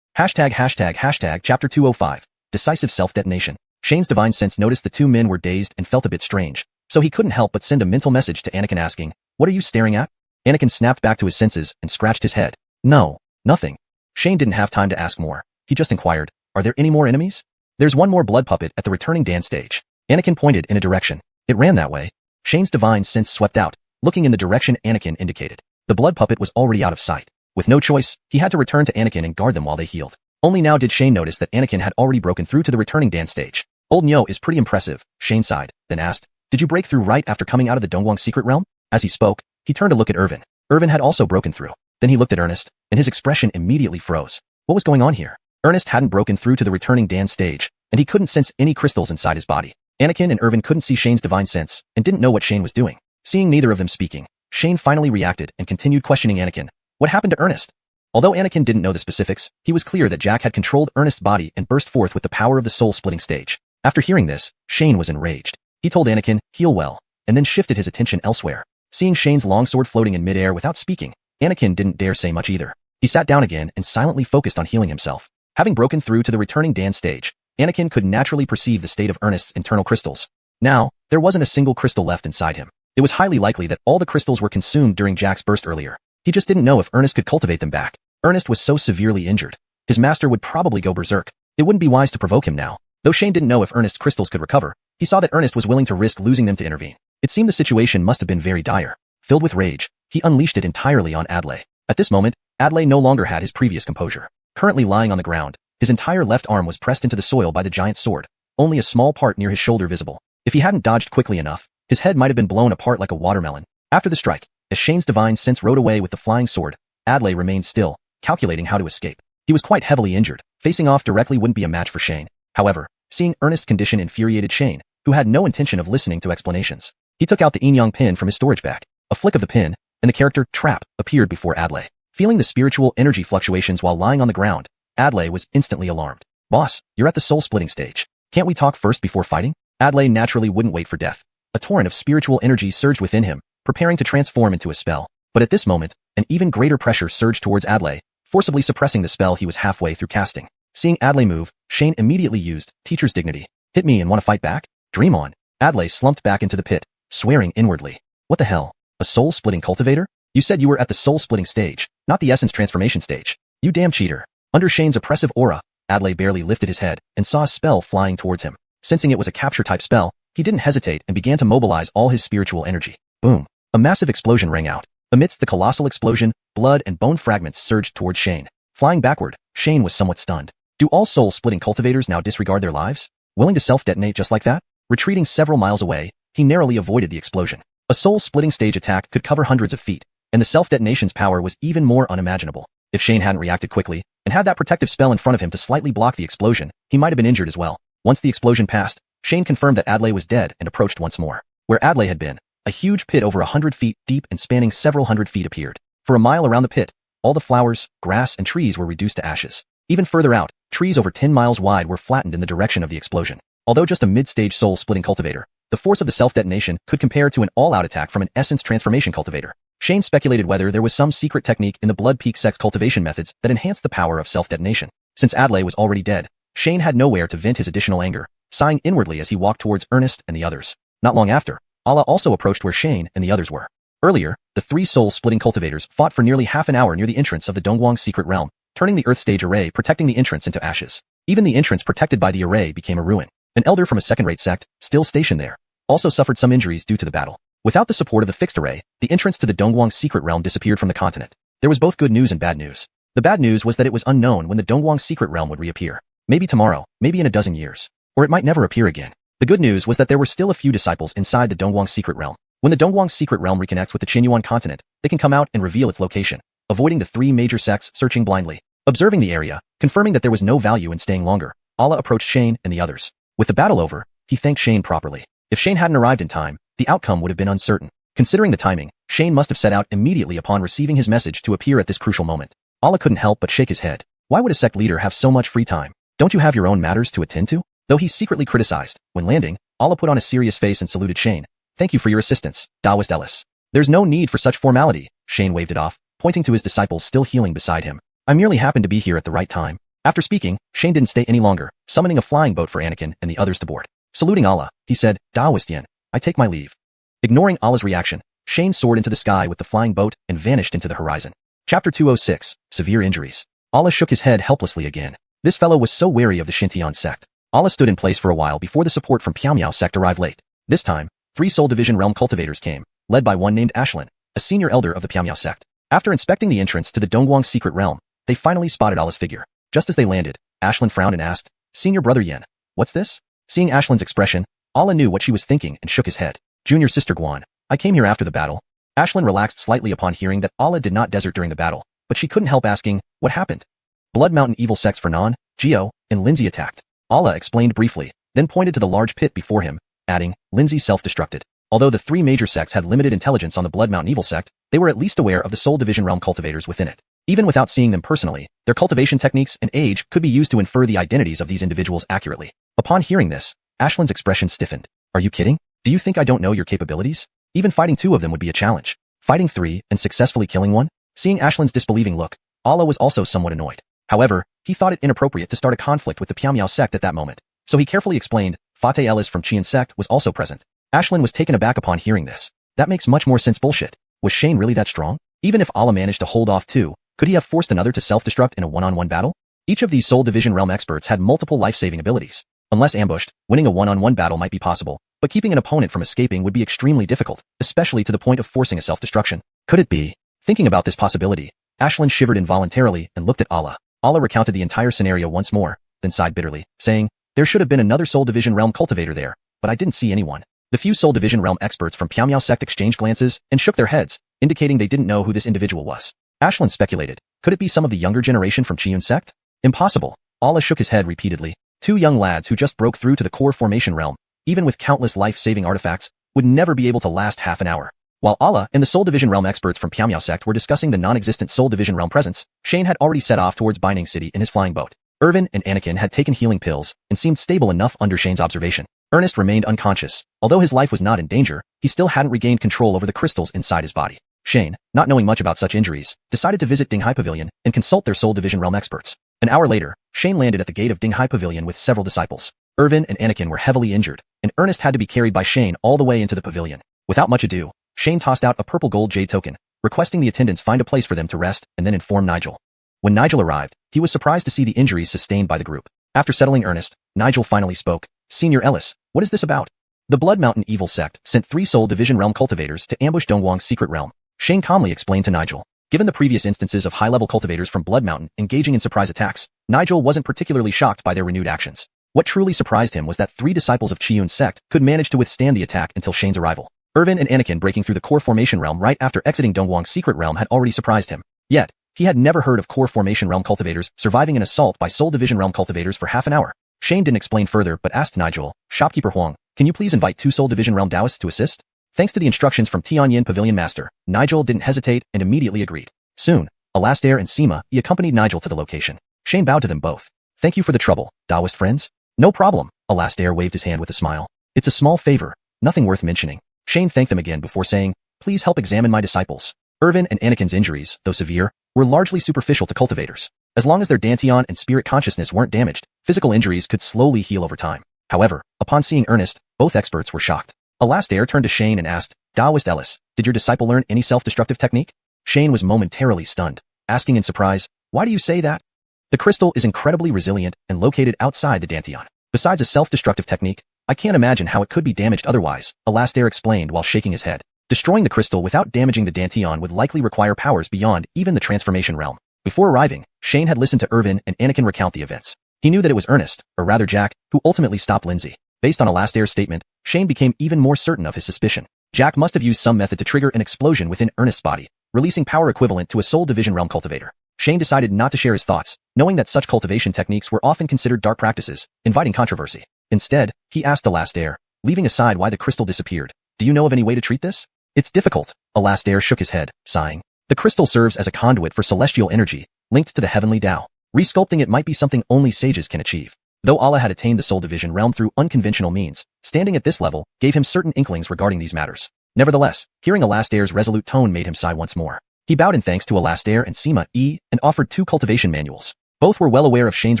Hashtag chapter 205, decisive self-detonation. Shane's divine sense noticed the two men were dazed and felt a bit strange, so he couldn't help but send a mental message to Anakin asking, "What are you staring at?" Anakin snapped back to his senses and scratched his head. "No, nothing." Shane didn't have time to ask more. He just inquired, "Are there any more enemies?" "There's one more blood puppet at the returning dance stage." Anakin pointed in a direction. It ran that way. Shane's divine sense swept out, looking in the direction Anakin indicated. The blood puppet was already out of sight. With no choice, he had to return to Anakin and guard them while they healed. Only now did Shane notice that Anakin had already broken through to the returning dance stage. "Old Nyo is pretty impressive," Shane sighed, then asked, "Did you break through right after coming out of the Dongguang secret realm?" As he spoke, he turned to look at Irvin. Irvin had also broken through. Then he looked at Ernest, and his expression immediately froze. What was going on here? Ernest hadn't broken through to the returning dance stage, and he couldn't sense any crystals inside his body. Anakin and Irvin couldn't see Shane's divine sense, and didn't know what Shane was doing. Seeing neither of them speaking, Shane finally reacted and continued questioning Anakin. What happened to Ernest? Although Anakin didn't know the specifics, he was clear that Jack had controlled Ernest's body and burst forth with the power of the soul-splitting stage. After hearing this, Shane was enraged. He told Anakin, "Heal well," and then shifted his attention elsewhere. Seeing Shane's longsword floating in midair without speaking, Anakin didn't dare say much either. He sat down again and silently focused on healing himself. Having broken through to the returning dance stage, Anakin could naturally perceive the state of Ernest's internal crystals. Now, there wasn't a single crystal left inside him. It was highly likely that all the crystals were consumed during Jack's burst earlier. He just didn't know if Ernest could cultivate them back. Ernest was so severely injured. his master would probably go berserk. It wouldn't be wise to provoke him now. Though Shane didn't know if Ernest's crystals could recover, he saw that Ernest was willing to risk losing them to intervene. It seemed the situation must have been very dire. Filled with rage, he unleashed it entirely on Adlai. At this moment, Adlai no longer had his previous composure. Currently lying on the ground, his entire left arm was pressed into the soil by the giant's sword, only a small part near his shoulder visible. If he hadn't dodged quickly enough, his head might have been blown apart like a watermelon. After the strike, as Shane's divine sense rode away with the flying sword, Adlai remained still, calculating how to escape. He was quite heavily injured. Facing off directly wouldn't be a match for Shane. However, seeing Ernest's condition infuriated Shane, who had no intention of listening to explanations. He took out the yin-yang pin from his storage bag. A flick of the pin, and the character Trap appeared before Adlai. Feeling the spiritual energy fluctuations while lying on the ground, Adlai was instantly alarmed. Boss, you're at the soul-splitting stage. Can't we talk first before fighting? Adlai naturally wouldn't wait for death. A torrent of spiritual energy surged within him, preparing to transform into a spell. But at this moment, an even greater pressure surged towards Adlai, forcibly suppressing the spell he was halfway through casting. Seeing Adlai move, Shane immediately used teacher's dignity. Hit me and want to fight back? Dream on. Adlai slumped back into the pit, swearing inwardly. What the hell? A soul-splitting cultivator? You said you were at the soul-splitting stage, not the essence transformation stage. You damn cheater. Under Shane's oppressive aura, Adlai barely lifted his head and saw a spell flying towards him. Sensing it was a capture-type spell, he didn't hesitate and began to mobilize all his spiritual energy. Boom. A massive explosion rang out. Amidst the colossal explosion, blood and bone fragments surged towards Shane. Flying backward, Shane was somewhat stunned. Do all soul-splitting cultivators now disregard their lives? Willing to self-detonate just like that? Retreating several miles away, he narrowly avoided the explosion. A soul-splitting stage attack could cover hundreds of feet, and the self-detonation's power was even more unimaginable. If Shane hadn't reacted quickly, and had that protective spell in front of him to slightly block the explosion, he might have been injured as well. Once the explosion passed, Shane confirmed that Adlai was dead and approached once more. Where Adlai had been, a huge pit over 100 feet deep and spanning several hundred feet appeared. For a mile around the pit, all the flowers, grass, and trees were reduced to ashes. Even further out, trees over 10 miles wide were flattened in the direction of the explosion. Although just a mid-stage soul-splitting cultivator, the force of the self-detonation could compare to an all-out attack from an essence transformation cultivator. Shane speculated whether there was some secret technique in the blood peak sex cultivation methods that enhanced the power of self-detonation. Since Adlai was already dead, Shane had nowhere to vent his additional anger, sighing inwardly as he walked towards Ernest and the others. Not long after, Allah also approached where Shane and the others were. Earlier, the three soul-splitting cultivators fought for nearly half an hour near the entrance of the Dongguang's secret realm, turning the Earth stage array protecting the entrance into ashes. Even the entrance protected by the array became a ruin. An elder from a second-rate sect, still stationed there, also suffered some injuries due to the battle. Without the support of the fixed array, the entrance to the Dongguang's secret realm disappeared from the continent. There was both good news and bad news. The bad news was that it was unknown when the Dongguang's secret realm would reappear. Maybe tomorrow, maybe in a dozen years. Or it might never appear again. The good news was that there were still a few disciples inside the Dongguang's secret realm. When the Dongguang's secret realm reconnects with the Xuanhuan continent, they can come out and reveal its location, avoiding the three major sects searching blindly. Observing the area, confirming that there was no value in staying longer, Allah approached Shane and the others. With the battle over, he thanked Shane properly. If Shane hadn't arrived in time, the outcome would have been uncertain. Considering the timing, Shane must have set out immediately upon receiving his message to appear at this crucial moment. Allah couldn't help but shake his head. Why would a sect leader have so much free time? Don't you have your own matters to attend to? Though he secretly criticized, when landing, Allah put on a serious face and saluted Shane. Thank you for your assistance, Taoist Ellis. There's no need for such formality, Shane waved it off, pointing to his disciples still healing beside him. I merely happened to be here at the right time. After speaking, Shane didn't stay any longer, summoning a flying boat for Anakin and the others to board. Saluting Allah, he said, Taoistian, I take my leave. Ignoring Allah's reaction, Shane soared into the sky with the flying boat and vanished into the horizon. Chapter 206, Severe Injuries. Allah shook his head helplessly again. This fellow was so wary of the Xintian sect. Allah stood in place for a while before the support from Piao sect arrived late. This time, 3 Soul Division realm cultivators came, led by one named Ashlyn, a senior elder of the Piao sect. After inspecting the entrance to the Dongguang secret realm, they finally spotted Allah's figure. Just as they landed, Ashlyn frowned and asked, Senior Brother Yen, what's this? Seeing Ashlyn's expression, Allah knew what she was thinking and shook his head. Junior Sister Guan, I came here after the battle. Ashlyn relaxed slightly upon hearing that Allah did not desert during the battle, but she couldn't help asking, what happened? Blood Mountain evil sects for Non, Geo, and Lindsay attacked. Allah explained briefly, then pointed to the large pit before him, adding, Lindsay self-destructed. Although the 3 major sects had limited intelligence on the Blood Mountain evil sect, they were at least aware of the Soul Division realm cultivators within it. Even without seeing them personally, their cultivation techniques and age could be used to infer the identities of these individuals accurately. Upon hearing this, Ashlyn's expression stiffened. Are you kidding? Do you think I don't know your capabilities? Even fighting 2 of them would be a challenge. Fighting 3 and successfully killing 1? Seeing Ashlyn's disbelieving look, Allah was also somewhat annoyed. However, he thought it inappropriate to start a conflict with the Piao sect at that moment, so he carefully explained, Fateh Ellis from Qian sect was also present. Ashlyn was taken aback upon hearing this. That makes much more sense. Bullshit. Was Shane really that strong? Even if Allah managed to hold off 2, could he have forced another to self-destruct in a one-on-one battle? Each of these Soul Division Realm experts had multiple life-saving abilities. Unless ambushed, winning a one-on-one battle might be possible, but keeping an opponent from escaping would be extremely difficult, especially to the point of forcing a self-destruction. Could it be? Thinking about this possibility, Ashlyn shivered involuntarily and looked at Allah. Allah recounted the entire scenario once more, then sighed bitterly, saying, "There should have been another Soul Division Realm cultivator there, but I didn't see anyone." The few Soul Division Realm experts from Piao sect exchanged glances and shook their heads, indicating they didn't know who this individual was. Ashlyn speculated, could it be some of the younger generation from Xiuxian sect? Impossible. Allah shook his head repeatedly. Two young lads who just broke through to the core formation realm, even with countless life-saving artifacts, would never be able to last half an hour. While Allah and the Soul Division Realm experts from Piao sect were discussing the non-existent Soul Division Realm presence, Shane had already set off towards Binding City in his flying boat. Irvin and Anakin had taken healing pills and seemed stable enough under Shane's observation. Ernest remained unconscious. Although his life was not in danger, he still hadn't regained control over the crystals inside his body. Shane, not knowing much about such injuries, decided to visit Dinghai Pavilion and consult their Soul Division Realm experts. An hour later, Shane landed at the gate of Dinghai Pavilion with several disciples. Irvin and Anakin were heavily injured, and Ernest had to be carried by Shane all the way into the pavilion. Without much ado, Shane tossed out a purple gold jade token, requesting the attendants find a place for them to rest and then inform Nigel. When Nigel arrived, he was surprised to see the injuries sustained by the group. After settling Ernest, Nigel finally spoke. "Senior Ellis, what is this about?" The Blood Mountain Evil Sect sent 3 Soul Division Realm cultivators to ambush Dongguang's secret realm. Shane calmly explained to Nigel. Given the previous instances of high-level cultivators from Blood Mountain engaging in surprise attacks, Nigel wasn't particularly shocked by their renewed actions. What truly surprised him was that 3 disciples of Xiuxian sect could manage to withstand the attack until Shane's arrival. Irvin and Anakin breaking through the core formation realm right after exiting Dongguang's secret realm had already surprised him. Yet, he had never heard of core formation realm cultivators surviving an assault by Soul Division Realm cultivators for half an hour. Shane didn't explain further but asked Nigel, "Shopkeeper Huang, can you please invite 2 Soul Division Realm Taoists to assist?" Thanks to the instructions from Tianyin Pavilion Master, Nigel didn't hesitate and immediately agreed. Soon, Alastair and Sima accompanied Nigel to the location. Shane bowed to them both. "Thank you for the trouble, Taoist friends." "No problem," Alastair waved his hand with a smile. "It's a small favor, nothing worth mentioning." Shane thanked them again before saying, "Please help examine my disciples." Irvin and Anakin's injuries, though severe, were largely superficial to cultivators. As long as their Dantian and spirit consciousness weren't damaged, physical injuries could slowly heal over time. However, upon seeing Ernest, both experts were shocked. Alastair turned to Shane and asked, "Taoist Ellis, did your disciple learn any self-destructive technique?" Shane was momentarily stunned, asking in surprise, "Why do you say that?" "The crystal is incredibly resilient and located outside the Dantian. Besides a self-destructive technique, I can't imagine how it could be damaged otherwise," Alastair explained while shaking his head. Destroying the crystal without damaging the Dantian would likely require powers beyond even the transformation realm. Before arriving, Shane had listened to Irvin and Anakin recount the events. He knew that it was Ernest, or rather Jack, who ultimately stopped Lindsay. Based on Alastair's statement, Shane became even more certain of his suspicion. Jack must have used some method to trigger an explosion within Ernest's body, releasing power equivalent to a Soul Division Realm cultivator. Shane decided not to share his thoughts, knowing that such cultivation techniques were often considered dark practices, inviting controversy. Instead, he asked Alastair, leaving aside why the crystal disappeared, "Do you know of any way to treat this?" "It's difficult," Alastair shook his head, sighing. "The crystal serves as a conduit for celestial energy, linked to the heavenly Tao. Resculpting it might be something only sages can achieve." Though Allah had attained the Soul Division realm through unconventional means, standing at this level gave him certain inklings regarding these matters. Nevertheless, hearing Alastair's resolute tone made him sigh once more. He bowed in thanks to Alastair and Sima and offered 2 cultivation manuals. Both were well aware of Shane's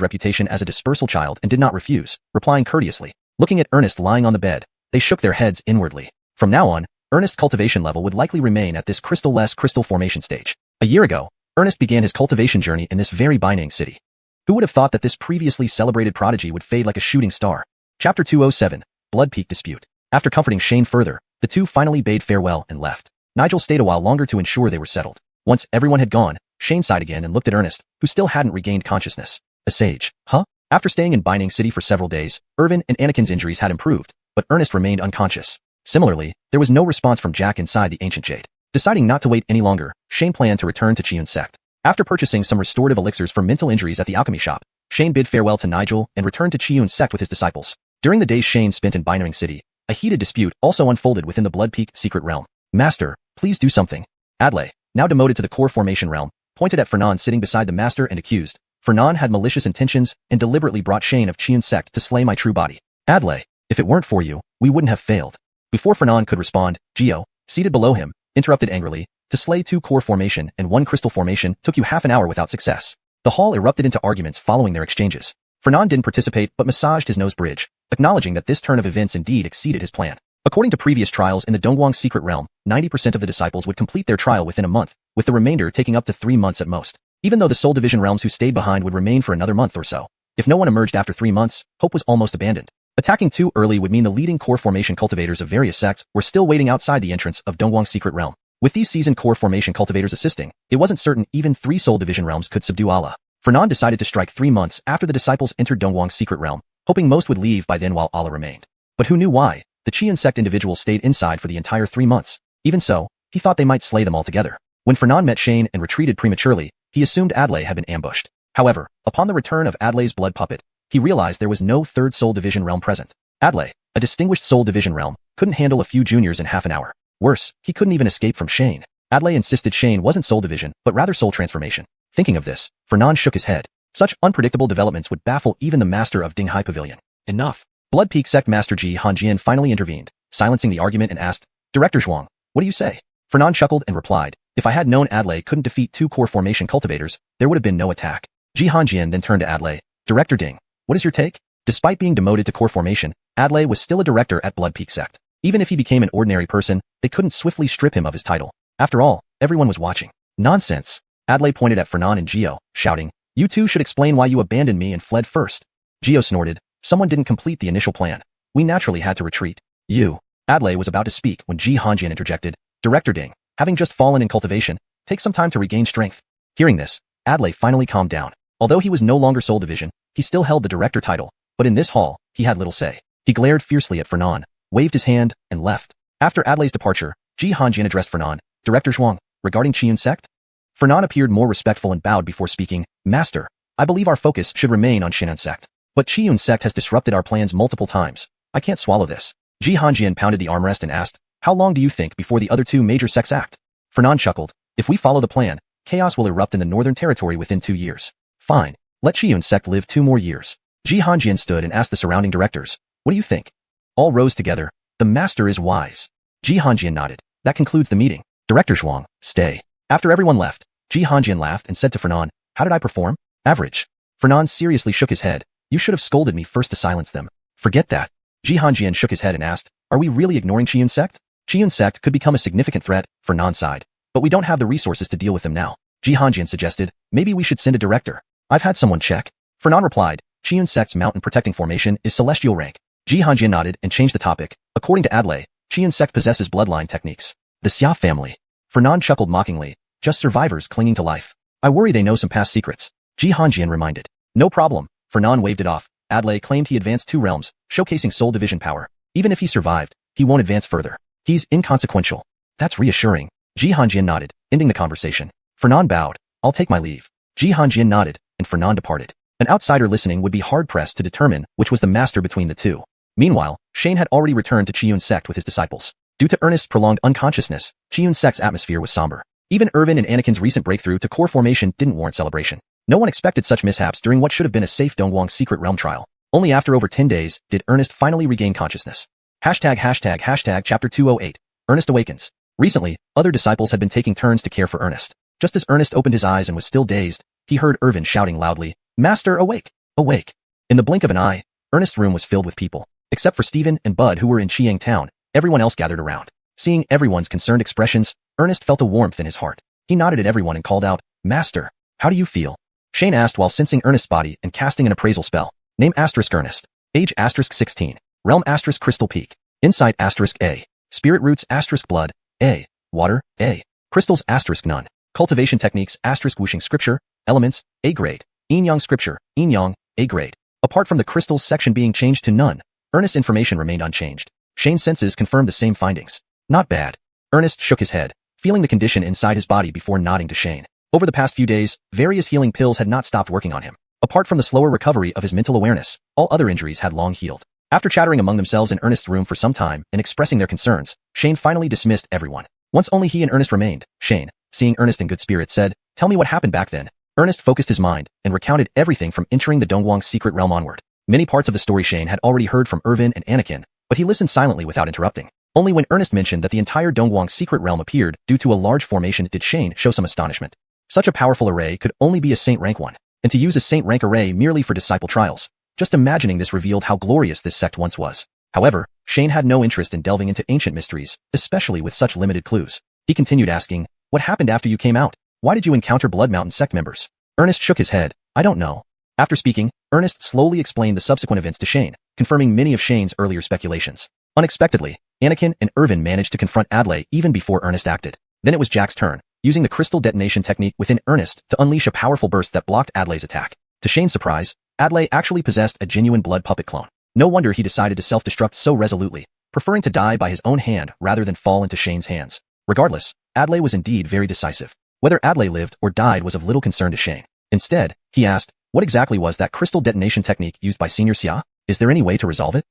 reputation as a dispersal child and did not refuse, replying courteously. Looking at Ernest lying on the bed, they shook their heads inwardly. From now on, Ernest's cultivation level would likely remain at this crystal-less crystal formation stage. A year ago, Ernest began his cultivation journey in this very Binding City. Who would have thought that this previously celebrated prodigy would fade like a shooting star? Chapter 207, Blood Peak Dispute. After comforting Shane further, the two finally bade farewell and left. Nigel stayed a while longer to ensure they were settled. Once everyone had gone, Shane sighed again and looked at Ernest, who still hadn't regained consciousness. A sage, huh? After staying in Binding City for several days, Irvin and Anakin's injuries had improved, but Ernest remained unconscious. Similarly, there was no response from Jack inside the Ancient Jade. Deciding not to wait any longer, Shane planned to return to Xiuxian sect. After purchasing some restorative elixirs for mental injuries at the alchemy shop, Shane bid farewell to Nigel and returned to Xiuxian sect with his disciples. During the days Shane spent in Binding City, a heated dispute also unfolded within the Blood Peak secret realm. "Master, please do something." Adlai, now demoted to the core formation realm, pointed at Fernand sitting beside the master and accused, "Fernand had malicious intentions and deliberately brought Shane of Xiuxian sect to slay my true body. Adlai, if it weren't for you, we wouldn't have failed." Before Fernand could respond, Gio, seated below him, interrupted angrily, "To slay 2 core formation and 1 crystal formation took you half an hour without success." The hall erupted into arguments following their exchanges. Fernand didn't participate but massaged his nose bridge, acknowledging that this turn of events indeed exceeded his plan. According to previous trials in the Dongguang secret realm, 90% of the disciples would complete their trial within a month, with the remainder taking up to 3 months at most. Even though the Soul Division realms who stayed behind would remain for another month or so. If no one emerged after 3 months, hope was almost abandoned. Attacking too early would mean the leading core formation cultivators of various sects were still waiting outside the entrance of Dongguang's secret realm. With these seasoned core formation cultivators assisting, it wasn't certain even 3 Soul Division realms could subdue Allah. Fernan decided to strike 3 months after the disciples entered Dongguang's secret realm, hoping most would leave by then while Allah remained. But who knew why? The Qian sect individuals stayed inside for the entire 3 months. Even so, he thought they might slay them altogether. When Fernan met Shane and retreated prematurely, he assumed Adlai had been ambushed. However, upon the return of Adlai's blood puppet, he realized there was no 3rd Soul Division realm present. Adlai, a distinguished Soul Division realm, couldn't handle a few juniors in half an hour. Worse, he couldn't even escape from Shane. Adlai insisted Shane wasn't Soul Division, but rather Soul Transformation. Thinking of this, Fernan shook his head. Such unpredictable developments would baffle even the master of Dinghai Pavilion. Enough. Blood Peak Sect Master Ji Hanjian finally intervened, silencing the argument and asked, Director Zhuang, what do you say? Fernan chuckled and replied, if I had known Adlai couldn't defeat 2 core formation cultivators, there would have been no attack. Ji Hanjian then turned to Adlai, Director Ding, what is your take? Despite being demoted to core formation, Adlai was still a director at Blood Peak Sect. Even if he became an ordinary person, they couldn't swiftly strip him of his title. After all, everyone was watching. Nonsense. Adlai pointed at Fernan and Gio, shouting, you two should explain why you abandoned me and fled first. Gio snorted, someone didn't complete the initial plan. We naturally had to retreat. You. Adlai was about to speak when Ji Hanjian interjected, Director Ding, having just fallen in cultivation, take some time to regain strength. Hearing this, Adlai finally calmed down. Although he was no longer Soul Division, he still held the director title, but in this hall, he had little say. He glared fiercely at Fernan, waved his hand, and left. After Adlai's departure, Ji Hanjian addressed Fernan, Director Zhuang, regarding Qian sect? Fernan appeared more respectful and bowed before speaking, Master, I believe our focus should remain on Xinan sect. But Qian sect has disrupted our plans multiple times. I can't swallow this. Ji Hanjian pounded the armrest and asked, how long do you think before the other 2 major sects act? Fernan chuckled, if we follow the plan, chaos will erupt in the northern territory within 2 years. Fine. Let Qian sect live 2 more years. Ji Hanjian stood and asked the surrounding directors, what do you think? All rose together. The master is wise. Ji Hanjian nodded. That concludes the meeting. Director Zhuang, stay. After everyone left, Ji Hanjian laughed and said to Fernan, how did I perform? Average. Fernan seriously shook his head. You should have scolded me first to silence them. Forget that. Ji Hanjian shook his head and asked, are we really ignoring Qian sect? Qian sect could become a significant threat, Fernan sighed. But we don't have the resources to deal with them now. Ji Hanjian suggested, maybe we should send a director. I've had someone check. Fernan replied, Qian sect's mountain protecting formation is celestial rank. Ji Hanjian nodded and changed the topic. According to Adlai, Qian sect possesses bloodline techniques. The Xia family. Fernan chuckled mockingly, just survivors clinging to life. I worry they know some past secrets. Ji Hanjian reminded. No problem. Fernan waved it off. Adlai claimed he advanced 2 realms, showcasing Soul Division power. Even if he survived, he won't advance further. He's inconsequential. That's reassuring. Ji Hanjian nodded, ending the conversation. Fernan bowed. I'll take my leave. Ji Hanjian nodded, and Fernan departed. An outsider listening would be hard-pressed to determine which was the master between the 2. Meanwhile, Shane had already returned to Qian sect with his disciples. Due to Ernest's prolonged unconsciousness, Qian sect's atmosphere was somber. Even Irvin and Anakin's recent breakthrough to core formation didn't warrant celebration. No one expected such mishaps during what should have been a safe Dongguang secret realm trial. Only after over 10 days did Ernest finally regain consciousness. ####Chapter 208. Ernest awakens. Recently, other disciples had been taking turns to care for Ernest. Just as Ernest opened his eyes and was still dazed, he heard Irvin shouting loudly, Master, awake! Awake! In the blink of an eye, Ernest's room was filled with people. Except for Stephen and Bud who were in Chiang Town, everyone else gathered around. Seeing everyone's concerned expressions, Ernest felt a warmth in his heart. He nodded at everyone and called out, Master, how do you feel? Shane asked while sensing Ernest's body and casting an appraisal spell. Name Ernest. Age *16. Realm Crystal Peak. Insight A. Spirit roots blood A. Water A. Crystals none. Cultivation techniques wuxia scripture. Elements A grade. Yin Yang scripture Yin Yang A grade. Apart from the crystals section being changed to none, Ernest's information remained unchanged. Shane's senses confirmed the same findings. Not bad. Ernest shook his head, feeling the condition inside his body before nodding to Shane. Over the past few days, various healing pills had not stopped working on him. Apart from the slower recovery of his mental awareness, all other injuries had long healed. After chattering among themselves in Ernest's room for some time and expressing their concerns, Shane finally dismissed everyone. Once only he and Ernest remained, Shane, seeing Ernest in good spirits, said, Tell me what happened back then. Ernest focused his mind and recounted everything from entering the Dongguang secret realm onward. Many parts of the story Shane had already heard from Irvin and Anakin, but he listened silently without interrupting. Only when Ernest mentioned that the entire Dongguang secret realm appeared due to a large formation did Shane show some astonishment. Such a powerful array could only be a Saint rank one, and to use a Saint rank array merely for disciple trials. Just imagining this revealed how glorious this sect once was. However, Shane had no interest in delving into ancient mysteries, especially with such limited clues. He continued asking, What happened after you came out? Why did you encounter Blood Mountain sect members? Ernest shook his head. I don't know. After speaking, Ernest slowly explained the subsequent events to Shane, confirming many of Shane's earlier speculations. Unexpectedly, Anakin and Irvin managed to confront Adlai even before Ernest acted. Then it was Jack's turn, using the crystal detonation technique within Ernest to unleash a powerful burst that blocked Adlai's attack. To Shane's surprise, Adlai actually possessed a genuine blood puppet clone. No wonder he decided to self-destruct so resolutely, preferring to die by his own hand rather than fall into Shane's hands. Regardless, Adlai was indeed very decisive. Whether Adlai lived or died was of little concern to Shane. Instead, he asked, what exactly was that crystal detonation technique used by Senior Xia? Is there any way to resolve it?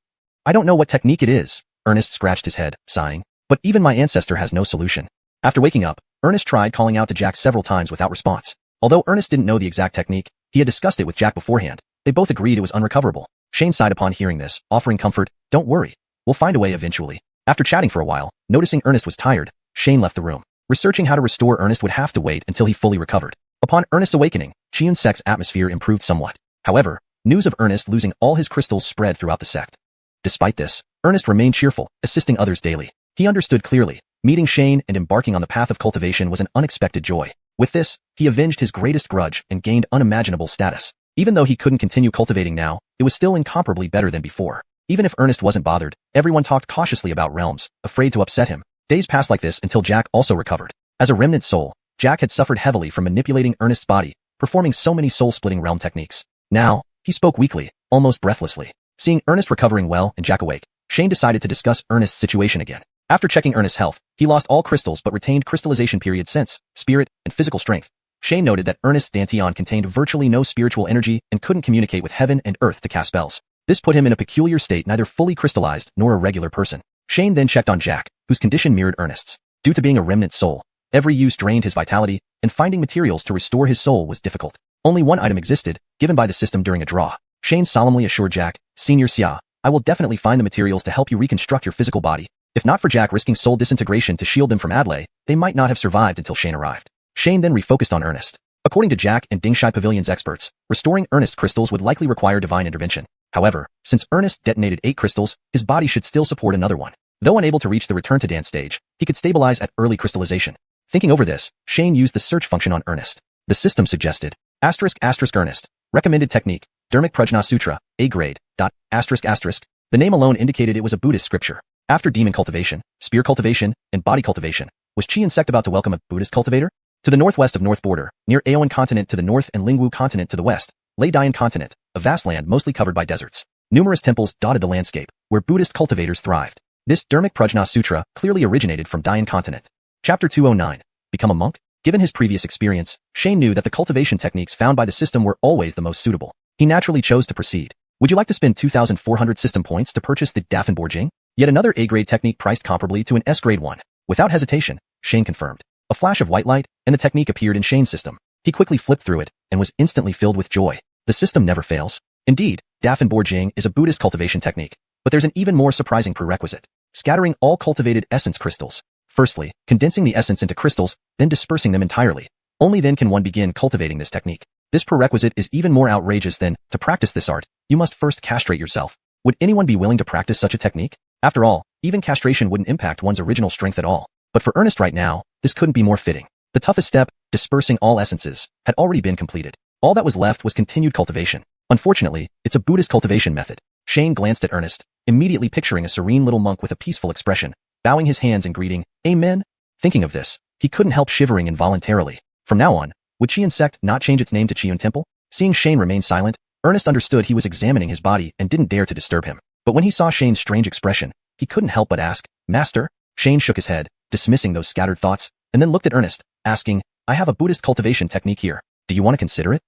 I don't know what technique it is, Ernest scratched his head, sighing. But even my ancestor has no solution. After waking up, Ernest tried calling out to Jack several times without response. Although Ernest didn't know the exact technique, he had discussed it with Jack beforehand. They both agreed it was unrecoverable. Shane sighed upon hearing this, offering comfort. Don't worry. We'll find a way eventually. After chatting for a while, noticing Ernest was tired, Shane left the room. Researching how to restore Ernest would have to wait until he fully recovered. Upon Ernest's awakening, Xiuxian sect's atmosphere improved somewhat. However, news of Ernest losing all his crystals spread throughout the sect. Despite this, Ernest remained cheerful, assisting others daily. He understood clearly, meeting Shane and embarking on the path of cultivation was an unexpected joy. With this, he avenged his greatest grudge and gained unimaginable status. Even though he couldn't continue cultivating now, it was still incomparably better than before. Even if Ernest wasn't bothered, everyone talked cautiously about realms, afraid to upset him. Days passed like this until Jack also recovered. As a remnant soul, Jack had suffered heavily from manipulating Ernest's body, performing so many soul-splitting realm techniques. Now, he spoke weakly, almost breathlessly. Seeing Ernest recovering well and Jack awake, Shane decided to discuss Ernest's situation again. After checking Ernest's health, he lost all crystals but retained crystallization period sense, spirit, and physical strength. Shane noted that Ernest's Dantian contained virtually no spiritual energy and couldn't communicate with heaven and earth to cast spells. This put him in a peculiar state, neither fully crystallized nor a regular person. Shane then checked on Jack, whose condition mirrored Ernest's. Due to being a remnant soul, every use drained his vitality, and finding materials to restore his soul was difficult. Only one item existed, given by the system during a draw. Shane solemnly assured Jack, Senior Xia, I will definitely find the materials to help you reconstruct your physical body. If not for Jack risking soul disintegration to shield them from Adlai, they might not have survived until Shane arrived. Shane then refocused on Ernest. According to Jack and Dingshai Pavilion's experts, restoring Ernest's crystals would likely require divine intervention. However, since Ernest detonated 8 crystals, his body should still support another one. Though unable to reach the return to dance stage, he could stabilize at early crystallization. Thinking over this, Shane used the search function on Ernest. The system suggested, **Ernest, recommended technique, Dharmic Prajna Sutra, A grade, ***. The name alone indicated it was a Buddhist scripture. After demon cultivation, spear cultivation, and body cultivation, was Xiuxian sect about to welcome a Buddhist cultivator? To the northwest of North Border, near Aoan continent to the north and Lingwu continent to the west, lay Dian continent, a vast land mostly covered by deserts. Numerous temples dotted the landscape, where Buddhist cultivators thrived. This Dharmic Prajna Sutra clearly originated from Dian continent. Chapter 209. Become a monk? Given his previous experience, Shane knew that the cultivation techniques found by the system were always the most suitable. He naturally chose to proceed. Would you like to spend 2,400 system points to purchase the Daffenborjing? Yet another A-grade technique priced comparably to an S-grade one. Without hesitation, Shane confirmed. A flash of white light, and the technique appeared in Shane's system. He quickly flipped through it, and was instantly filled with joy. The system never fails. Indeed, Daffenborjing is a Buddhist cultivation technique, but there's an even more surprising prerequisite. Scattering all cultivated essence crystals. Firstly, condensing the essence into crystals, then dispersing them entirely. Only then can one begin cultivating this technique. This prerequisite is even more outrageous than, to practice this art, you must first castrate yourself. Would anyone be willing to practice such a technique? After all, even castration wouldn't impact one's original strength at all. But for Ernest right now, this couldn't be more fitting. The toughest step, dispersing all essences, had already been completed. All that was left was continued cultivation. Unfortunately, it's a Buddhist cultivation method. Shane glanced at Ernest, immediately picturing a serene little monk with a peaceful expression, bowing his hands and greeting, Amen. Thinking of this, he couldn't help shivering involuntarily. From now on, would Xiuxian sect not change its name to Xiuxian Temple? Seeing Shane remain silent, Ernest understood he was examining his body and didn't dare to disturb him. But when he saw Shane's strange expression, he couldn't help but ask, Master? Shane shook his head, dismissing those scattered thoughts, and then looked at Ernest, asking, I have a Buddhist cultivation technique here. Do you want to consider it?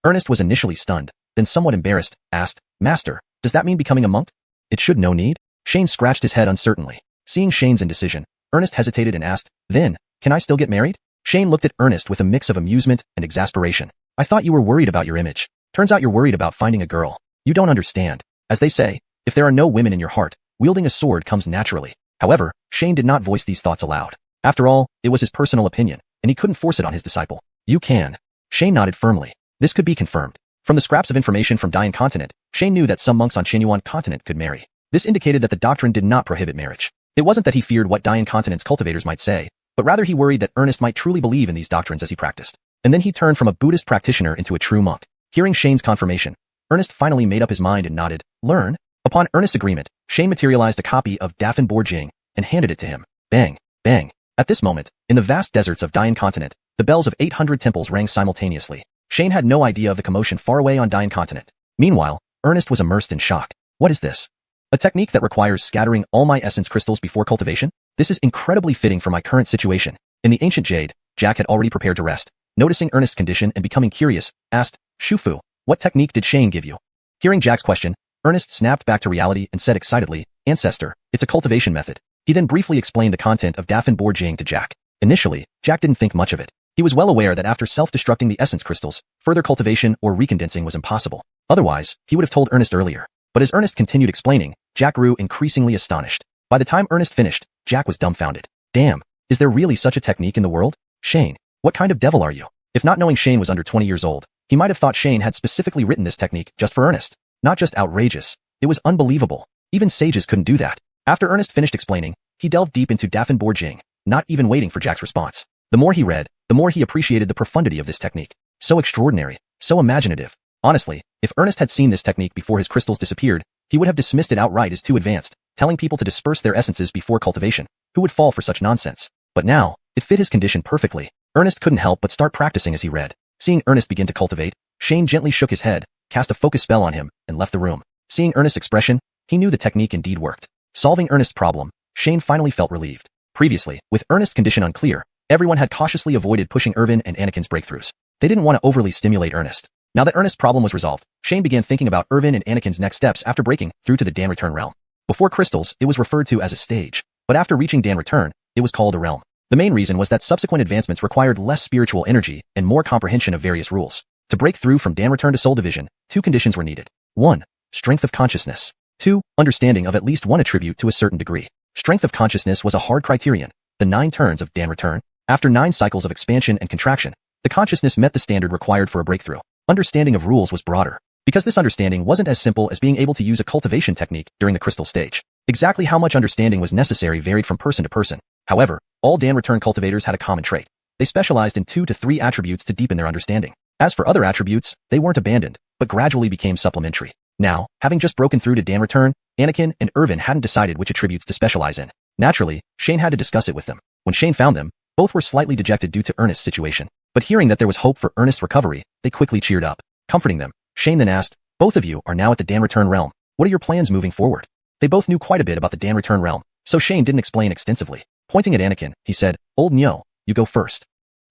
Ernest was initially stunned, then somewhat embarrassed, asked, Master, does that mean becoming a monk? It should no need. Shane scratched his head uncertainly. Seeing Shane's indecision, Ernest hesitated and asked, Then, can I still get married? Shane looked at Ernest with a mix of amusement and exasperation. I thought you were worried about your image. Turns out you're worried about finding a girl. You don't understand. As they say, if there are no women in your heart, wielding a sword comes naturally. However, Shane did not voice these thoughts aloud. After all, it was his personal opinion, and he couldn't force it on his disciple. You can. Shane nodded firmly. This could be confirmed. From the scraps of information from Dian continent, Shane knew that some monks on Xuanhuan continent could marry. This indicated that the doctrine did not prohibit marriage. It wasn't that he feared what Dian continent's cultivators might say, but rather he worried that Ernest might truly believe in these doctrines as he practiced. And then he turned from a Buddhist practitioner into a true monk. Hearing Shane's confirmation, Ernest finally made up his mind and nodded, "Learn." Upon Ernest's agreement, Shane materialized a copy of Dafan Borjing and handed it to him. Bang, bang. At this moment, in the vast deserts of Dian continent, the bells of 800 temples rang simultaneously. Shane had no idea of the commotion far away on Dian continent. Meanwhile, Ernest was immersed in shock. What is this? A technique that requires scattering all my essence crystals before cultivation? This is incredibly fitting for my current situation. In the ancient jade, Jack had already prepared to rest. Noticing Ernest's condition and becoming curious, asked, "Shufu, what technique did Shane give you?" Hearing Jack's question, Ernest snapped back to reality and said excitedly, "Ancestor, it's a cultivation method." He then briefly explained the content of Dafan Borjing to Jack. Initially, Jack didn't think much of it. He was well aware that after self-destructing the essence crystals, further cultivation or recondensing was impossible. Otherwise, he would have told Ernest earlier. But as Ernest continued explaining, Jack grew increasingly astonished. By the time Ernest finished, Jack was dumbfounded. Damn, is there really such a technique in the world? Shane, what kind of devil are you? If not knowing Shane was under 20 years old, he might have thought Shane had specifically written this technique just for Ernest. Not just outrageous, it was unbelievable. Even sages couldn't do that. After Ernest finished explaining, he delved deep into Dafan Borjing, not even waiting for Jack's response. The more he read, the more he appreciated the profundity of this technique. So extraordinary, so imaginative. Honestly, if Ernest had seen this technique before his crystals disappeared, he would have dismissed it outright as too advanced, telling people to disperse their essences before cultivation. Who would fall for such nonsense? But now, it fit his condition perfectly. Ernest couldn't help but start practicing as he read. Seeing Ernest begin to cultivate, Shane gently shook his head, cast a focus spell on him, and left the room. Seeing Ernest's expression, he knew the technique indeed worked. Solving Ernest's problem, Shane finally felt relieved. Previously, with Ernest's condition unclear, everyone had cautiously avoided pushing Irvin and Anakin's breakthroughs. They didn't want to overly stimulate Ernest. Now that Ernest's problem was resolved, Shane began thinking about Irvin and Anakin's next steps after breaking through to the Dan Return realm. Before crystals, it was referred to as a stage, but after reaching Dan Return, it was called a realm. The main reason was that subsequent advancements required less spiritual energy and more comprehension of various rules. To break through from Dan Return to Soul Division, two conditions were needed. 1. Strength of consciousness. 2. Understanding of at least one attribute to a certain degree. Strength of consciousness was a hard criterion. The 9 turns of Dan Return, after 9 cycles of expansion and contraction, the consciousness met the standard required for a breakthrough. Understanding of rules was broader, because this understanding wasn't as simple as being able to use a cultivation technique during the crystal stage. Exactly how much understanding was necessary varied from person to person. However, all Dan Return cultivators had a common trait. They specialized in 2 to 3 attributes to deepen their understanding. As for other attributes, they weren't abandoned, but gradually became supplementary. Now, having just broken through to Dan Return, Anakin and Irvin hadn't decided which attributes to specialize in. Naturally, Shane had to discuss it with them. When Shane found them, both were slightly dejected due to Ernest's situation. But hearing that there was hope for Ernest's recovery, they quickly cheered up. Comforting them, Shane then asked, "Both of you are now at the Dan Return realm. What are your plans moving forward?" They both knew quite a bit about the Dan Return realm, so Shane didn't explain extensively. Pointing at Anakin, he said, "Old Nyo, you go first."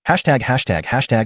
Hashtag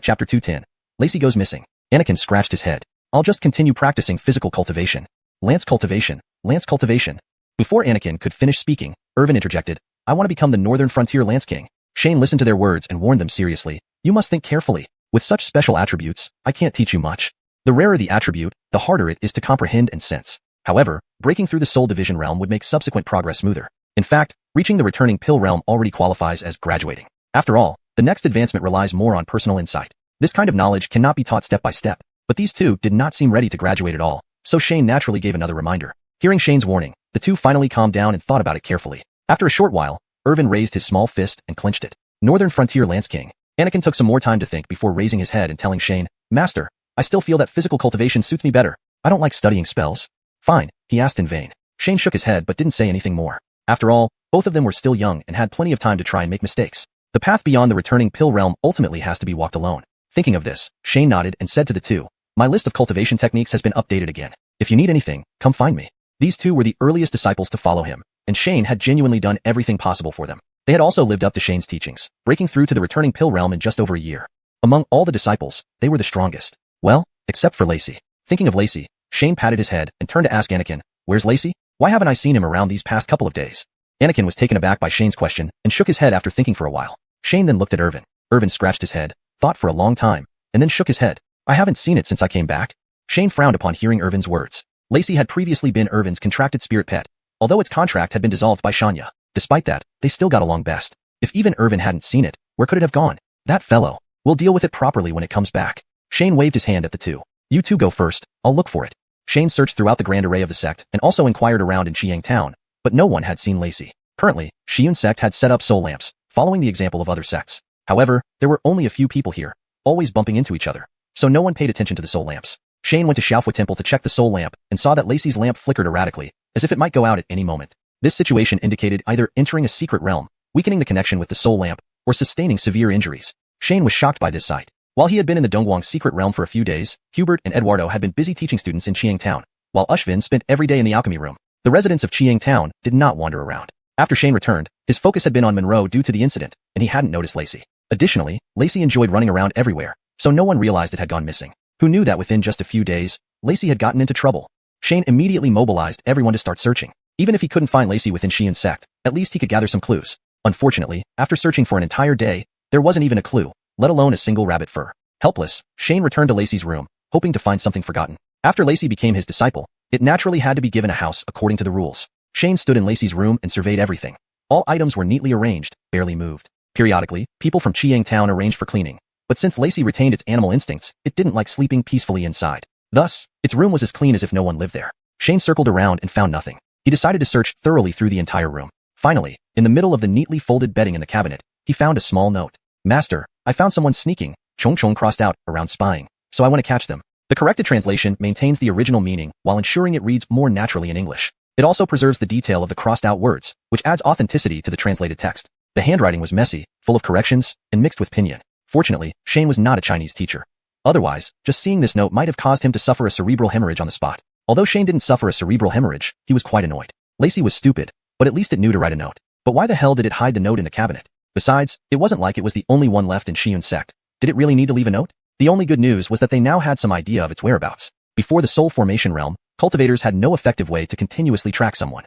chapter 210. Lacey goes missing. Anakin scratched his head. "I'll just continue practicing physical cultivation. Lance cultivation, Lance cultivation." Before Anakin could finish speaking, Irvin interjected, "I want to become the Northern Frontier Lance King." Shane listened to their words and warned them seriously, "You must think carefully. With such special attributes, I can't teach you much. The rarer the attribute, the harder it is to comprehend and sense. However, breaking through the Soul Division realm would make subsequent progress smoother. In fact, reaching the Returning Pill realm already qualifies as graduating. After all, the next advancement relies more on personal insight. This kind of knowledge cannot be taught step by step." But these two did not seem ready to graduate at all, so Shane naturally gave another reminder. Hearing Shane's warning, the two finally calmed down and thought about it carefully. After a short while, Irvin raised his small fist and clenched it. Northern Frontier Lance King. Anakin took some more time to think before raising his head and telling Shane, "Master, I still feel that physical cultivation suits me better. I don't like studying spells." "Fine," he asked in vain. Shane shook his head but didn't say anything more. After all, both of them were still young and had plenty of time to try and make mistakes. The path beyond the Returning Pill realm ultimately has to be walked alone. Thinking of this, Shane nodded and said to the two, "My list of cultivation techniques has been updated again. If you need anything, come find me." These two were the earliest disciples to follow him, and Shane had genuinely done everything possible for them. They had also lived up to Shane's teachings, breaking through to the Returning Pill realm in just over a year. Among all the disciples, they were the strongest. Well, except for Lacey. Thinking of Lacey, Shane patted his head and turned to ask Anakin, "Where's Lacey? Why haven't I seen him around these past couple of days?" Anakin was taken aback by Shane's question and shook his head after thinking for a while. Shane then looked at Irvin. Irvin scratched his head, thought for a long time, and then shook his head. "I haven't seen it since I came back." Shane frowned upon hearing Irvin's words. Lacey had previously been Irvin's contracted spirit pet, although its contract had been dissolved by Shanya. Despite that, they still got along best. If even Irvin hadn't seen it, where could it have gone? "That fellow. We'll deal with it properly when it comes back." Shane waved his hand at the two. "You two go first, I'll look for it." Shane searched throughout the grand array of the sect and also inquired around in Xiang town, but no one had seen Lacey. Currently, Xiun sect had set up soul lamps, following the example of other sects. However, there were only a few people here, always bumping into each other, so no one paid attention to the soul lamps. Shane went to Xiaohui Temple to check the soul lamp and saw that Lacey's lamp flickered erratically, as if it might go out at any moment. This situation indicated either entering a secret realm, weakening the connection with the soul lamp, or sustaining severe injuries. Shane was shocked by this sight. While he had been in the Dongguang's secret realm for a few days, Hubert and Eduardo had been busy teaching students in Qiang Town, while Ushvin spent every day in the alchemy room. The residents of Qiang Town did not wander around. After Shane returned, his focus had been on Monroe due to the incident, and he hadn't noticed Lacey. Additionally, Lacey enjoyed running around everywhere, so no one realized it had gone missing. Who knew that within just a few days, Lacey had gotten into trouble? Shane immediately mobilized everyone to start searching. Even if he couldn't find Lacey within Xian's sect, at least he could gather some clues. Unfortunately, after searching for an entire day, there wasn't even a clue, let alone a single rabbit fur. Helpless, Shane returned to Lacey's room, hoping to find something forgotten. After Lacey became his disciple, it naturally had to be given a house according to the rules. Shane stood in Lacey's room and surveyed everything. All items were neatly arranged, barely moved. Periodically, people from Qiang Town arranged for cleaning. But since Lacey retained its animal instincts, it didn't like sleeping peacefully inside. Thus, its room was as clean as if no one lived there. Shane circled around and found nothing. He decided to search thoroughly through the entire room. Finally, in the middle of the neatly folded bedding in the cabinet, he found a small note. Master, I found someone sneaking, Chong Chong crossed out, around spying, so I want to catch them. The corrected translation maintains the original meaning while ensuring it reads more naturally in English. It also preserves the detail of the crossed-out words, which adds authenticity to the translated text. The handwriting was messy, full of corrections, and mixed with pinyin. Fortunately, Shane was not a Chinese teacher. Otherwise, just seeing this note might have caused him to suffer a cerebral hemorrhage on the spot. Although Shane didn't suffer a cerebral hemorrhage, he was quite annoyed. Lacey was stupid, but at least it knew to write a note. But why the hell did it hide the note in the cabinet? Besides, it wasn't like it was the only one left in Xiu's sect. Did it really need to leave a note? The only good news was that they now had some idea of its whereabouts. Before the soul formation realm, cultivators had no effective way to continuously track someone.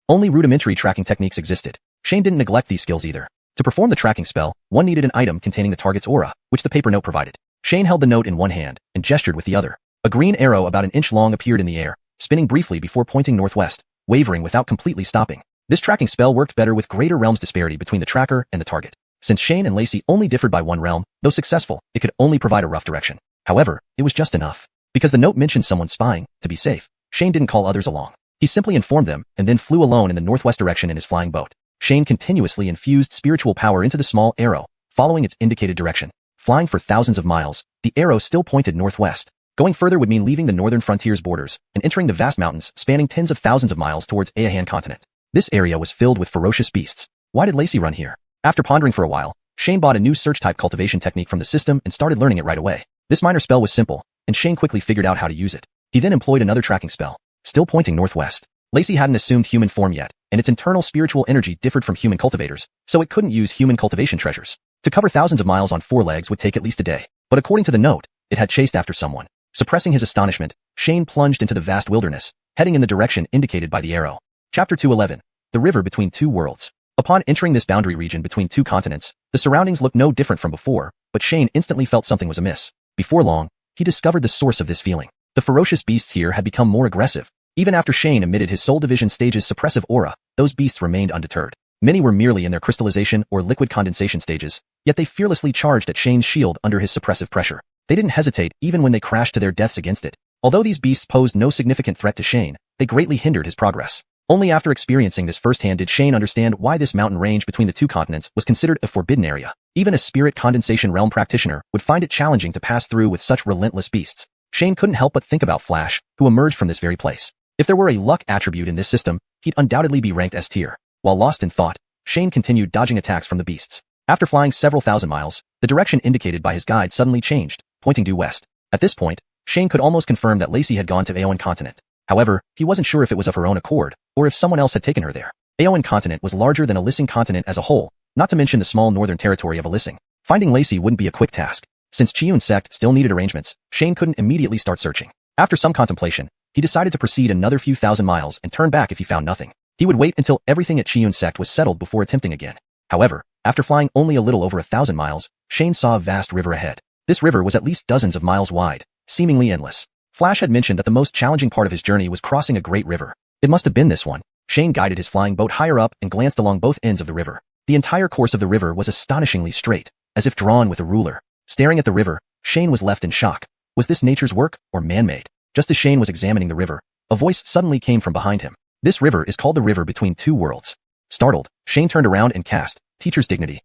Only rudimentary tracking techniques existed. Shane didn't neglect these skills either. To perform the tracking spell, one needed an item containing the target's aura, which the paper note provided. Shane held the note in one hand and gestured with the other. A green arrow about an inch long appeared in the air, spinning briefly before pointing northwest, wavering without completely stopping. This tracking spell worked better with greater realms disparity between the tracker and the target. Since Shane and Lacey only differed by one realm, though successful, it could only provide a rough direction. However, it was just enough. Because the note mentioned someone spying, to be safe, Shane didn't call others along. He simply informed them and then flew alone in the northwest direction in his flying boat. Shane continuously infused spiritual power into the small arrow, following its indicated direction. Flying for thousands of miles, the arrow still pointed northwest. Going further would mean leaving the northern frontier's borders and entering the vast mountains spanning tens of thousands of miles towards Xiuxian continent. This area was filled with ferocious beasts. Why did Lacey run here? After pondering for a while, Shane bought a new search-type cultivation technique from the system and started learning it right away. This minor spell was simple, and Shane quickly figured out how to use it. He then employed another tracking spell, still pointing northwest. Lacey hadn't assumed human form yet, and its internal spiritual energy differed from human cultivators, so it couldn't use human cultivation treasures. To cover thousands of miles on four legs would take at least a day, but according to the note, it had chased after someone. Suppressing his astonishment, Shane plunged into the vast wilderness, heading in the direction indicated by the arrow. Chapter 211. The River Between Two Worlds. Upon entering this boundary region between two continents, the surroundings looked no different from before, but Shane instantly felt something was amiss. Before long, he discovered the source of this feeling. The ferocious beasts here had become more aggressive. Even after Shane emitted his Soul Division stage's suppressive aura, those beasts remained undeterred. Many were merely in their crystallization or liquid condensation stages, yet they fearlessly charged at Shane's shield under his suppressive pressure. They didn't hesitate even when they crashed to their deaths against it. Although these beasts posed no significant threat to Shane, they greatly hindered his progress. Only after experiencing this firsthand did Shane understand why this mountain range between the two continents was considered a forbidden area. Even a spirit condensation realm practitioner would find it challenging to pass through with such relentless beasts. Shane couldn't help but think about Flash, who emerged from this very place. If there were a luck attribute in this system, he'd undoubtedly be ranked S tier. While lost in thought, Shane continued dodging attacks from the beasts. After flying several thousand miles, the direction indicated by his guide suddenly changed, pointing due west. At this point, Shane could almost confirm that Lacey had gone to Xiuxian continent. However, he wasn't sure if it was of her own accord, or if someone else had taken her there. Xiuxian continent was larger than Isekai continent as a whole, not to mention the small northern territory of Isekai. Finding Lacey wouldn't be a quick task. Since Xiu's sect still needed arrangements, Shane couldn't immediately start searching. After some contemplation, he decided to proceed another few thousand miles and turn back if he found nothing. He would wait until everything at Xiu's sect was settled before attempting again. However, after flying only a little over 1,000 miles, Shane saw a vast river ahead. This river was at least dozens of miles wide, seemingly endless. Flash had mentioned that the most challenging part of his journey was crossing a great river. It must have been this one. Shane guided his flying boat higher up and glanced along both ends of the river. The entire course of the river was astonishingly straight, as if drawn with a ruler. Staring at the river, Shane was left in shock. Was this nature's work or man-made? Just as Shane was examining the river, a voice suddenly came from behind him. This river is called the River Between Two Worlds. Startled, Shane turned around and cast Teacher's Dignity.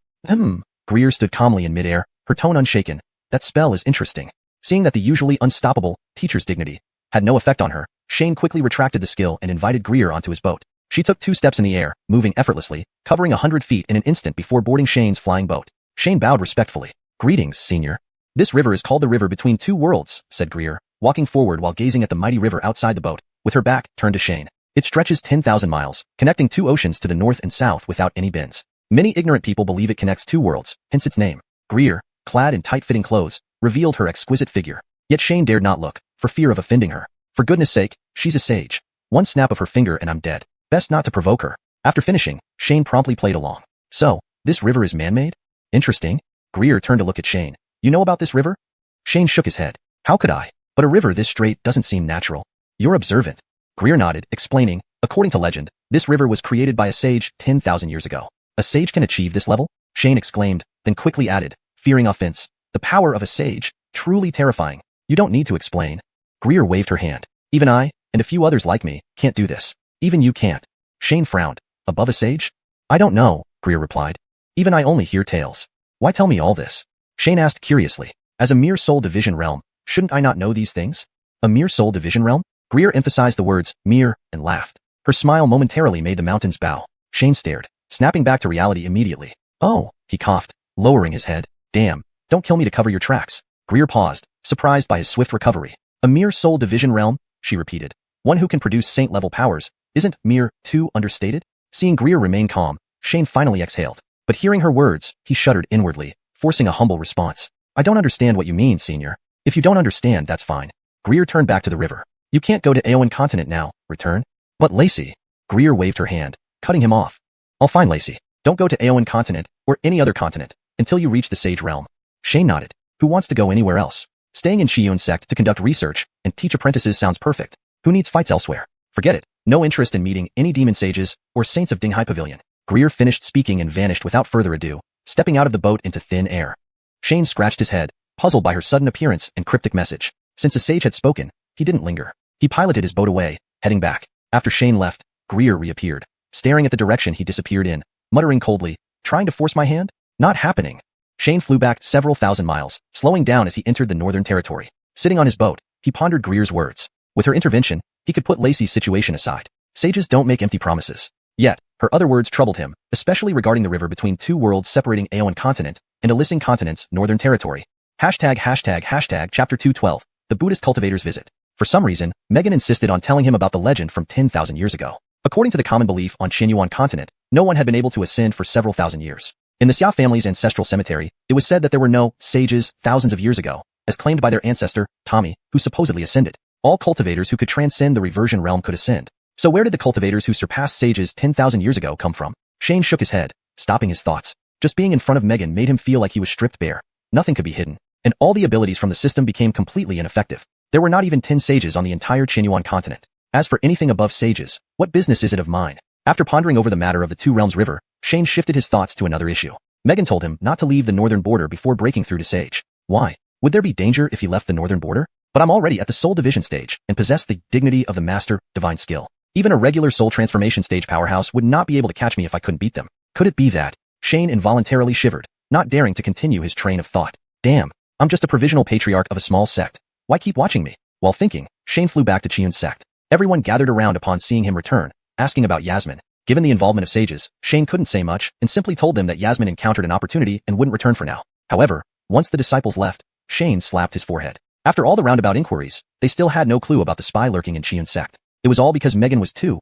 Greer stood calmly in midair, her tone unshaken. That spell is interesting. Seeing that the usually unstoppable teacher's dignity had no effect on her, Shane quickly retracted the skill and invited Greer onto his boat. She took 2 steps in the air, moving effortlessly, covering 100 feet in an instant before boarding Shane's flying boat. Shane bowed respectfully. Greetings, senior. This river is called the river between 2 worlds, said Greer, walking forward while gazing at the mighty river outside the boat, with her back turned to Shane. It stretches 10,000 miles, connecting 2 oceans to the north and south without any bends. Many ignorant people believe it connects 2 worlds, hence its name. Greer, clad in tight-fitting clothes, revealed her exquisite figure. Yet Shane dared not look, for fear of offending her. For goodness sake, she's a sage. One snap of her finger and I'm dead. Best not to provoke her. After finishing, Shane promptly played along. So, this river is man-made? Interesting. Greer turned to look at Shane. You know about this river? Shane shook his head. How could I? But a river this straight doesn't seem natural. You're observant. Greer nodded, explaining, according to legend, this river was created by a sage 10,000 years ago. A sage can achieve this level? Shane exclaimed, then quickly added, fearing offense. The power of a sage, truly terrifying. You don't need to explain. Greer waved her hand. Even I, and a few others like me, can't do this. Even you can't. Shane frowned. Above a sage? I don't know, Greer replied. Even I only hear tales. Why tell me all this? Shane asked curiously. As a mere soul division realm, shouldn't I not know these things? A mere soul division realm? Greer emphasized the words, mere, and laughed. Her smile momentarily made the mountains bow. Shane stared, snapping back to reality immediately. Oh, he coughed, lowering his head. Damn, don't kill me to cover your tracks. Greer paused, surprised by his swift recovery. A mere soul division realm? She repeated. One who can produce saint-level powers. Isn't mere too understated? Seeing Greer remain calm, Shane finally exhaled. But hearing her words, he shuddered inwardly, forcing a humble response. I don't understand what you mean, senior. If you don't understand, that's fine. Greer turned back to the river. You can't go to Aowen continent now, return. But Lacey. Greer waved her hand, cutting him off. All fine, Lacey. Don't go to Aowen continent, or any other continent, until you reach the sage realm. Shane nodded. Who wants to go anywhere else? Staying in Xiuxian sect to conduct research and teach apprentices sounds perfect. Who needs fights elsewhere? Forget it. No interest in meeting any demon sages or saints of Dinghai Pavilion. Greer finished speaking and vanished without further ado, stepping out of the boat into thin air. Shane scratched his head, puzzled by her sudden appearance and cryptic message. Since the sage had spoken, he didn't linger. He piloted his boat away, heading back. After Shane left, Greer reappeared, staring at the direction he disappeared in, muttering coldly, trying to force my hand? Not happening. Shane flew back several thousand miles, slowing down as he entered the northern territory. Sitting on his boat, he pondered Greer's words. With her intervention, he could put Lacey's situation aside. Sages don't make empty promises. Yet, her other words troubled him, especially regarding the river between 2 worlds separating Aowen continent and Elysian continent's northern territory. Chapter 212, The Buddhist Cultivator's Visit. For some reason, Megan insisted on telling him about the legend from 10,000 years ago. According to the common belief on Xuanhuan continent, no one had been able to ascend for several thousand years. In the Xia family's ancestral cemetery, it was said that there were no sages thousands of years ago, as claimed by their ancestor, Tommy, who supposedly ascended. All cultivators who could transcend the reversion realm could ascend. So where did the cultivators who surpassed sages 10,000 years ago come from? Shane shook his head, stopping his thoughts. Just being in front of Megan made him feel like he was stripped bare. Nothing could be hidden, and all the abilities from the system became completely ineffective. There were not even 10 sages on the entire Xuanhuan continent. As for anything above sages, what business is it of mine? After pondering over the matter of the Two Realms River, Shane shifted his thoughts to another issue. Megan told him not to leave the northern border before breaking through to Sage. Why? Would there be danger if he left the northern border? But I'm already at the soul division stage and possess the dignity of the master, divine skill. Even a regular soul transformation stage powerhouse would not be able to catch me if I couldn't beat them. Could it be that? Shane involuntarily shivered, not daring to continue his train of thought. Damn, I'm just a provisional patriarch of a small sect. Why keep watching me? While thinking, Shane flew back to Xiuxian's sect. Everyone gathered around upon seeing him return, asking about Yasmin. Given the involvement of sages, Shane couldn't say much and simply told them that Yasmin encountered an opportunity and wouldn't return for now. However, once the disciples left, Shane slapped his forehead. After all the roundabout inquiries, they still had no clue about the spy lurking in Xiuxian's sect. It was all because Megan was too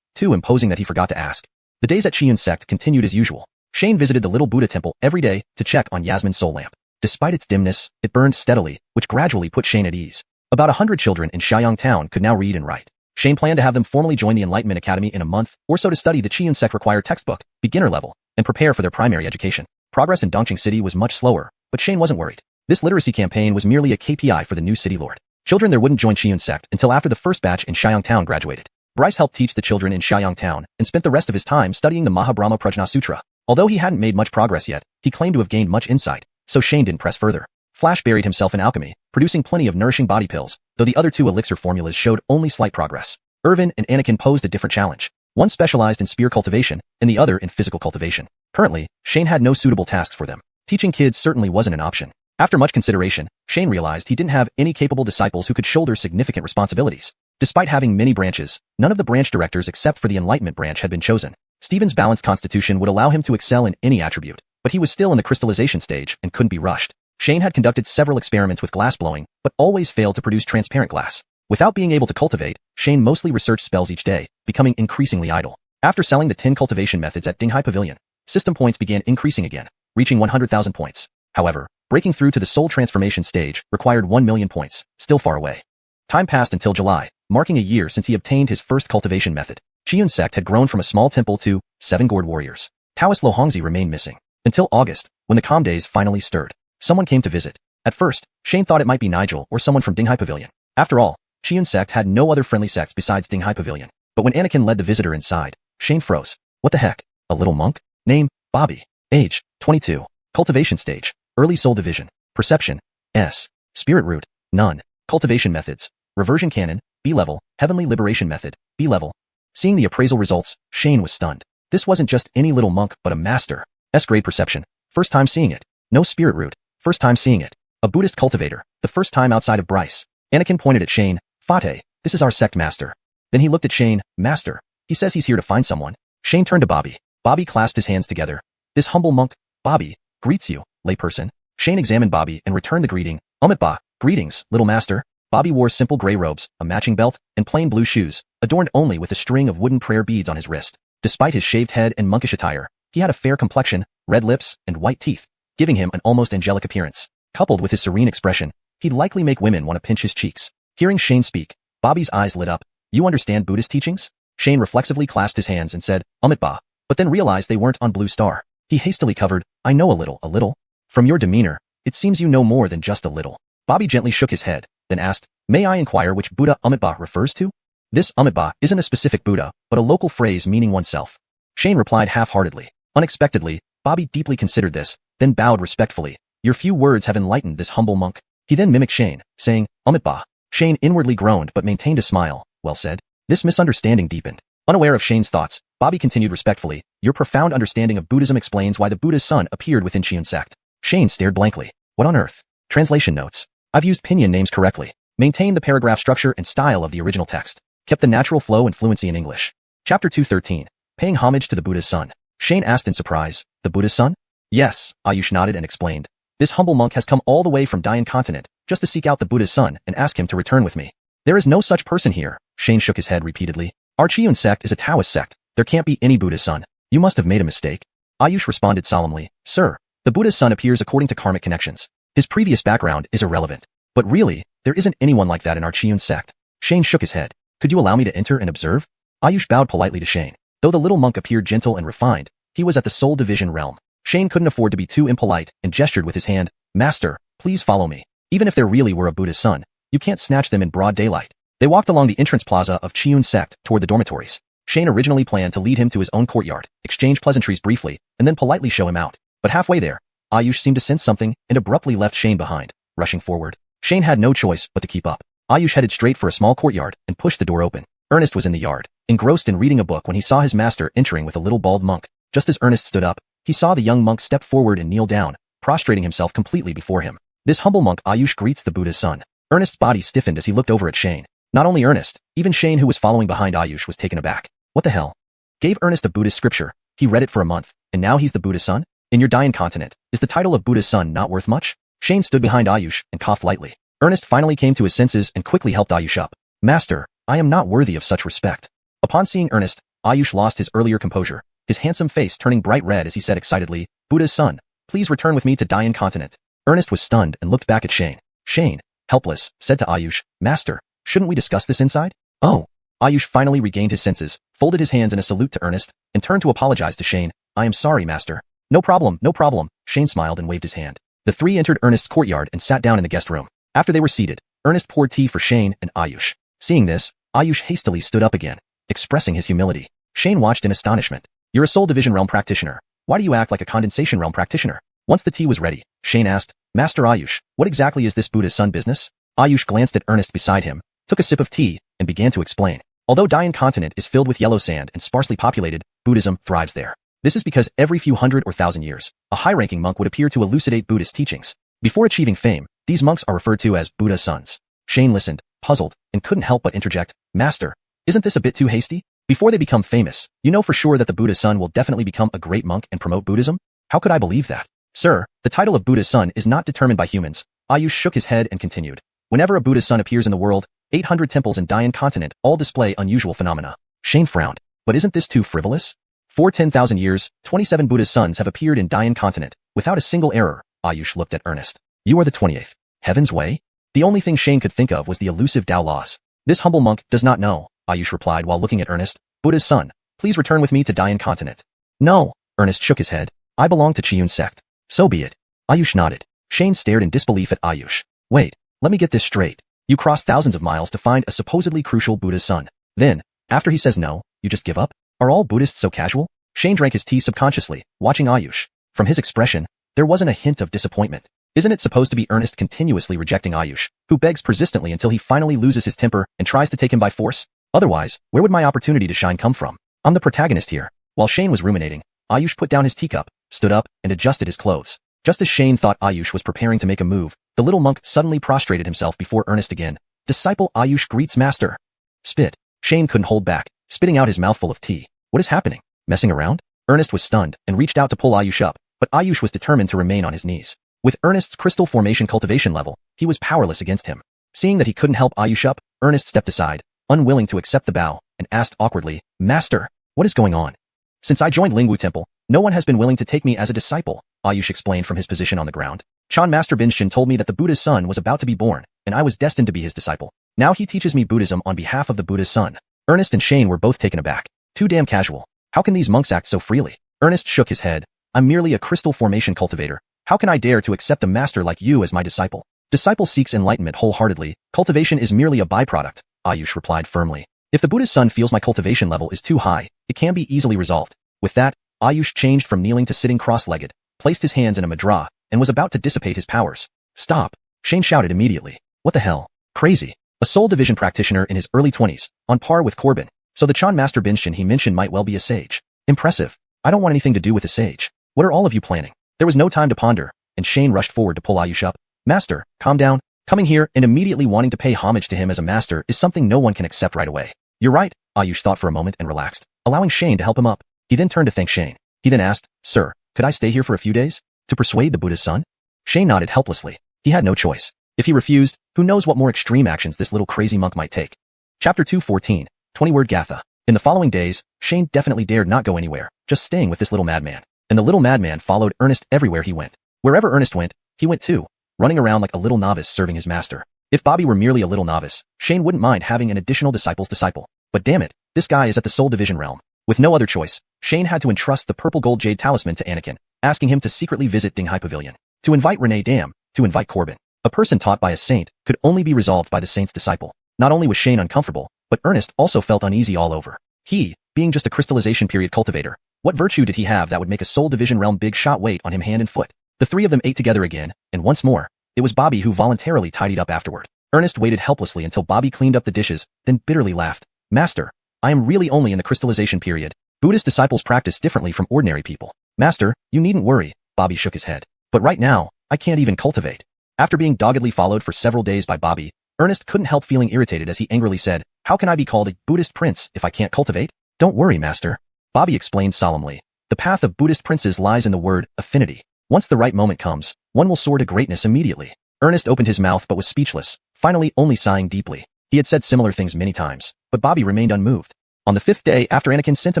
imposing that he forgot to ask. The days at Xiuxian's sect continued as usual. Shane visited the little Buddha temple every day to check on Yasmin's soul lamp. Despite its dimness, it burned steadily, which gradually put Shane at ease. About 100 children in Xiaoyang town could now read and write. Shane planned to have them formally join the Enlightenment Academy in a month or so to study the Xiuxian sect required textbook, beginner level, and prepare for their primary education. Progress in Dongqing City was much slower, but Shane wasn't worried. This literacy campaign was merely a KPI for the new city lord. Children there wouldn't join Xiuxian sect until after the first batch in Xiaoyang town graduated. Bryce helped teach the children in Xiaoyang town and spent the rest of his time studying the Mahabrahma Prajna Sutra. Although he hadn't made much progress yet, he claimed to have gained much insight, so Shane didn't press further. Flash buried himself in alchemy, producing plenty of nourishing body pills, though the other 2 elixir formulas showed only slight progress. Irvin and Anakin posed a different challenge. One specialized in spear cultivation, and the other in physical cultivation. Currently, Shane had no suitable tasks for them. Teaching kids certainly wasn't an option. After much consideration, Shane realized he didn't have any capable disciples who could shoulder significant responsibilities. Despite having many branches, none of the branch directors except for the Enlightenment branch had been chosen. Stephen's balanced constitution would allow him to excel in any attribute, but he was still in the crystallization stage and couldn't be rushed. Shane had conducted several experiments with glass blowing, but always failed to produce transparent glass. Without being able to cultivate, Shane mostly researched spells each day, becoming increasingly idle. After selling the 10 cultivation methods at Dinghai Pavilion, system points began increasing again, reaching 100,000 points. However, breaking through to the soul transformation stage required 1 million points, still far away. Time passed until July, marking a year since he obtained his first cultivation method. Xiuxian sect had grown from a small temple to 7 gourd warriors. Taoist Lo Hongzhi remained missing. Until August, when the calm days finally stirred. Someone came to visit. At first, Shane thought it might be Nigel or someone from Dinghai Pavilion. After all, Xiuxian sect had no other friendly sects besides Dinghai Pavilion. But when Anakin led the visitor inside, Shane froze. What the heck? A little monk? Name, Bobby. Age, 22. Cultivation stage, early soul division. Perception, S. Spirit root, none. Cultivation methods, reversion canon, B level, heavenly liberation method, B level. Seeing the appraisal results, Shane was stunned. This wasn't just any little monk, but a master. S-grade perception, first time seeing it. No spirit root, first time seeing it. A Buddhist cultivator, the first time outside of Bryce. Anakin pointed at Shane. Fate, this is our sect master. Then he looked at Shane. Master, he says he's here to find someone. Shane turned to Bobby. Bobby clasped his hands together. This humble monk, Bobby, greets you, layperson. Shane examined Bobby and returned the greeting. Ba, greetings, little master. Bobby wore simple gray robes, a matching belt, and plain blue shoes, adorned only with a string of wooden prayer beads on his wrist. Despite his shaved head and monkish attire, he had a fair complexion, red lips, and white teeth, giving him an almost angelic appearance. Coupled with his serene expression, he'd likely make women want to pinch his cheeks. Hearing Shane speak, Bobby's eyes lit up. You understand Buddhist teachings? Shane reflexively clasped his hands and said, Ba, but then realized they weren't on Blue Star. He hastily covered, I know a little. From your demeanor, it seems you know more than just a little. Bobby gently shook his head, then asked, may I inquire which Buddha Ba refers to? This Ba isn't a specific Buddha, but a local phrase meaning oneself. Shane replied half-heartedly. Unexpectedly, Bobby deeply considered this, then bowed respectfully. Your few words have enlightened this humble monk. He then mimicked Shane, saying, Ba. Shane inwardly groaned but maintained a smile. Well said. This misunderstanding deepened. Unaware of Shane's thoughts, Bobby continued respectfully, your profound understanding of Buddhism explains why the Buddha's son appeared within Xiuxian sect. Shane stared blankly. What on earth? Translation notes. I've used pinyin names correctly. Maintained the paragraph structure and style of the original text. Kept the natural flow and fluency in English. Chapter 213. Paying homage to the Buddha's son. Shane asked in surprise, the Buddha's son? Yes, Ayush nodded and explained. This humble monk has come all the way from Dayan continent, just to seek out the Buddha's son and ask him to return with me. There is no such person here. Shane shook his head repeatedly. Our Xiuxian sect is a Taoist sect. There can't be any Buddha's son. You must have made a mistake. Ayush responded solemnly. Sir, the Buddha's son appears according to karmic connections. His previous background is irrelevant. But really, there isn't anyone like that in our Xiuxian sect. Shane shook his head. Could you allow me to enter and observe? Ayush bowed politely to Shane. Though the little monk appeared gentle and refined, he was at the soul division realm. Shane couldn't afford to be too impolite and gestured with his hand. Master, please follow me. Even if there really were a Buddha's son, you can't snatch them in broad daylight. They walked along the entrance plaza of Xiuxian sect toward the dormitories. Shane originally planned to lead him to his own courtyard, exchange pleasantries briefly, and then politely show him out. But halfway there, Ayush seemed to sense something and abruptly left Shane behind, rushing forward. Shane had no choice but to keep up. Ayush headed straight for a small courtyard and pushed the door open. Ernest was in the yard, engrossed in reading a book when he saw his master entering with a little bald monk. Just as Ernest stood up, he saw the young monk step forward and kneel down, prostrating himself completely before him. This humble monk Ayush greets the Buddha's son. Ernest's body stiffened as he looked over at Shane. Not only Ernest, even Shane who was following behind Ayush was taken aback. What the hell? Gave Ernest a Buddhist scripture. He read it for a month, and now he's the Buddha's son? In your Dayan continent, is the title of Buddha's son not worth much? Shane stood behind Ayush and coughed lightly. Ernest finally came to his senses and quickly helped Ayush up. Master, I am not worthy of such respect. Upon seeing Ernest, Ayush lost his earlier composure, his handsome face turning bright red as he said excitedly, Buddha's son, please return with me to Dayan continent. Ernest was stunned and looked back at Shane. Shane, helpless, said to Ayush, Master, shouldn't we discuss this inside? Oh. Ayush finally regained his senses, folded his hands in a salute to Ernest, and turned to apologize to Shane. I am sorry, Master. No problem. Shane smiled and waved his hand. The three entered Ernest's courtyard and sat down in the guest room. After they were seated, Ernest poured tea for Shane and Ayush. Seeing this, Ayush hastily stood up again, expressing his humility. Shane watched in astonishment. You're a Soul Division Realm practitioner. Why do you act like a Condensation Realm practitioner? Once the tea was ready, Shane asked, Master Ayush, what exactly is this Buddha's son business? Ayush glanced at Ernest beside him, took a sip of tea, and began to explain. Although Dayan continent is filled with yellow sand and sparsely populated, Buddhism thrives there. This is because every few hundred or thousand years, a high-ranking monk would appear to elucidate Buddhist teachings. Before achieving fame, these monks are referred to as Buddha's sons. Shane listened, puzzled, and couldn't help but interject, "Master, isn't this a bit too hasty? Before they become famous, you know for sure that the Buddha's son will definitely become a great monk and promote Buddhism? How could I believe that?" "Sir, the title of Buddha's son is not determined by humans." Ayush shook his head and continued. "Whenever a Buddha's son appears in the world, 800 temples in Dayan continent all display unusual phenomena." Shane frowned. "But isn't this too frivolous? For 10,000 years, 27 Buddha's sons have appeared in Dayan continent, without a single error." Ayush looked at Ernest. "You are the 28th. Heaven's way?" The only thing Shane could think of was the elusive Tao laws. "This humble monk does not know," Ayush replied while looking at Ernest. "Buddha's son, please return with me to Dayan continent." "No," Ernest shook his head. "I belong to Xiuxian sect." "So be it." Ayush nodded. Shane stared in disbelief at Ayush. "Wait, let me get this straight. You crossed thousands of miles to find a supposedly crucial Buddha's son. Then, after he says no, you just give up? Are all Buddhists so casual?" Shane drank his tea subconsciously, watching Ayush. From his expression, there wasn't a hint of disappointment. Isn't it supposed to be Ernest continuously rejecting Ayush, who begs persistently until he finally loses his temper and tries to take him by force? Otherwise, where would my opportunity to shine come from? I'm the protagonist here. While Shane was ruminating, Ayush put down his teacup, stood up, and adjusted his clothes. Just as Shane thought Ayush was preparing to make a move, the little monk suddenly prostrated himself before Ernest again. "Disciple Ayush greets master." "Spit." Shane couldn't hold back, spitting out his mouthful of tea. "What is happening? Messing around?" Ernest was stunned and reached out to pull Ayush up, but Ayush was determined to remain on his knees. With Ernest's crystal formation cultivation level, he was powerless against him. Seeing that he couldn't help Ayush up, Ernest stepped aside, unwilling to accept the bow, and asked awkwardly, "Master, what is going on?" "Since I joined Lingwu Temple, no one has been willing to take me as a disciple," Ayush explained from his position on the ground. "Chan Master Binshin told me that the Buddha's son was about to be born, and I was destined to be his disciple. Now he teaches me Buddhism on behalf of the Buddha's son." Ernest and Shane were both taken aback. Too damn casual. How can these monks act so freely? Ernest shook his head. "I'm merely a crystal formation cultivator. How can I dare to accept a master like you as my disciple?" "Disciple seeks enlightenment wholeheartedly. Cultivation is merely a byproduct," Ayush replied firmly. "If the Buddha's son feels my cultivation level is too high, it can be easily resolved." With that, Ayush changed from kneeling to sitting cross-legged, placed his hands in a mudra, and was about to dissipate his powers. "Stop!" Shane shouted immediately. "What the hell? Crazy. A soul division practitioner in his early 20s, on par with Corbin. So the Chan Master Binshin he mentioned might well be a sage. Impressive. I don't want anything to do with a sage. What are all of you planning?" There was no time to ponder, and Shane rushed forward to pull Ayush up. "Master, calm down. Coming here and immediately wanting to pay homage to him as a master is something no one can accept right away." "You're right," Ayush thought for a moment and relaxed, allowing Shane to help him up. He then turned to thank Shane. He then asked, "Sir, could I stay here for a few days? To persuade the Buddha's son?" Shane nodded helplessly. He had no choice. If he refused, who knows what more extreme actions this little crazy monk might take. Chapter 214, 20-word Gatha. In the following days, Shane definitely dared not go anywhere, just staying with this little madman. And the little madman followed Ernest everywhere he went. Wherever Ernest went, he went too, running around like a little novice serving his master. If Bobby were merely a little novice, Shane wouldn't mind having an additional disciple's disciple. But damn it, this guy is at the soul division realm. With no other choice, Shane had to entrust the purple gold jade talisman to Anakin, asking him to secretly visit Dinghai Pavilion. To invite Renee Dam, to invite Corbin. A person taught by a saint could only be resolved by the saint's disciple. Not only was Shane uncomfortable, but Ernest also felt uneasy all over. He, being just a crystallization period cultivator, what virtue did he have that would make a soul division realm big shot wait on him hand and foot? The three of them ate together again, and once more, it was Bobby who voluntarily tidied up afterward. Ernest waited helplessly until Bobby cleaned up the dishes, then bitterly laughed. "Master, I am really only in the crystallization period. Buddhist disciples practice differently from ordinary people." "Master, you needn't worry," Bobby shook his head. "But right now, I can't even cultivate." After being doggedly followed for several days by Bobby, Ernest couldn't help feeling irritated as he angrily said, "How can I be called a Buddhist prince if I can't cultivate?" "Don't worry, master," Bobby explained solemnly. "The path of Buddhist princes lies in the word affinity. Once the right moment comes, one will soar to greatness immediately." Ernest opened his mouth but was speechless, finally only sighing deeply. He had said similar things many times, but Bobby remained unmoved. On the 5th day after Anakin sent a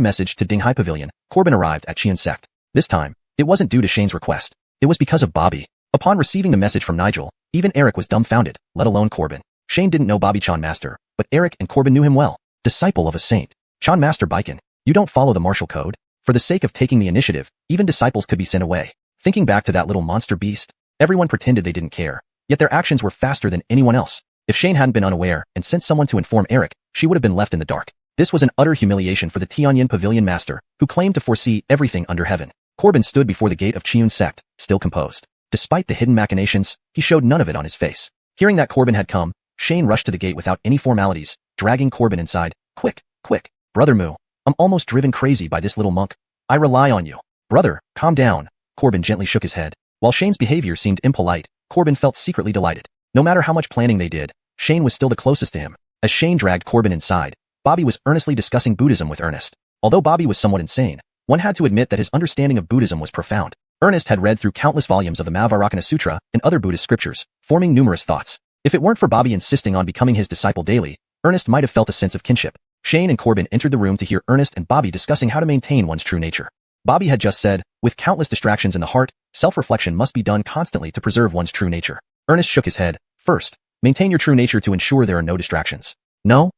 message to Dinghai Pavilion, Corbin arrived at Xian sect. This time, it wasn't due to Shane's request. It was because of Bobby. Upon receiving the message from Nigel, even Eric was dumbfounded, let alone Corbin. Shane didn't know Bobby Chan Master, but Eric and Corbin knew him well. Disciple of a saint. Chan Master Baiken, you don't follow the martial code? For the sake of taking the initiative, even disciples could be sent away. Thinking back to that little monster beast, everyone pretended they didn't care, yet their actions were faster than anyone else. If Shane hadn't been unaware and sent someone to inform Eric, she would have been left in the dark. This was an utter humiliation for the Tianyan Pavilion Master, who claimed to foresee everything under heaven. Corbin stood before the gate of Xiun sect, still composed. Despite the hidden machinations, he showed none of it on his face. Hearing that Corbin had come, Shane rushed to the gate without any formalities, dragging Corbin inside. Quick, quick, Brother Moo. I'm almost driven crazy by this little monk. I rely on you. Brother, calm down. Corbin gently shook his head. While Shane's behavior seemed impolite, Corbin felt secretly delighted. No matter how much planning they did, Shane was still the closest to him. As Shane dragged Corbin inside, Bobby was earnestly discussing Buddhism with Ernest. Although Bobby was somewhat insane, one had to admit that his understanding of Buddhism was profound. Ernest had read through countless volumes of the Mahavarakana Sutra and other Buddhist scriptures, forming numerous thoughts. If it weren't for Bobby insisting on becoming his disciple daily, Ernest might have felt a sense of kinship. Shane and Corbin entered the room to hear Ernest and Bobby discussing how to maintain one's true nature. Bobby had just said, with countless distractions in the heart, self-reflection must be done constantly to preserve one's true nature. Ernest shook his head. First, maintain your true nature to ensure there are no distractions. No.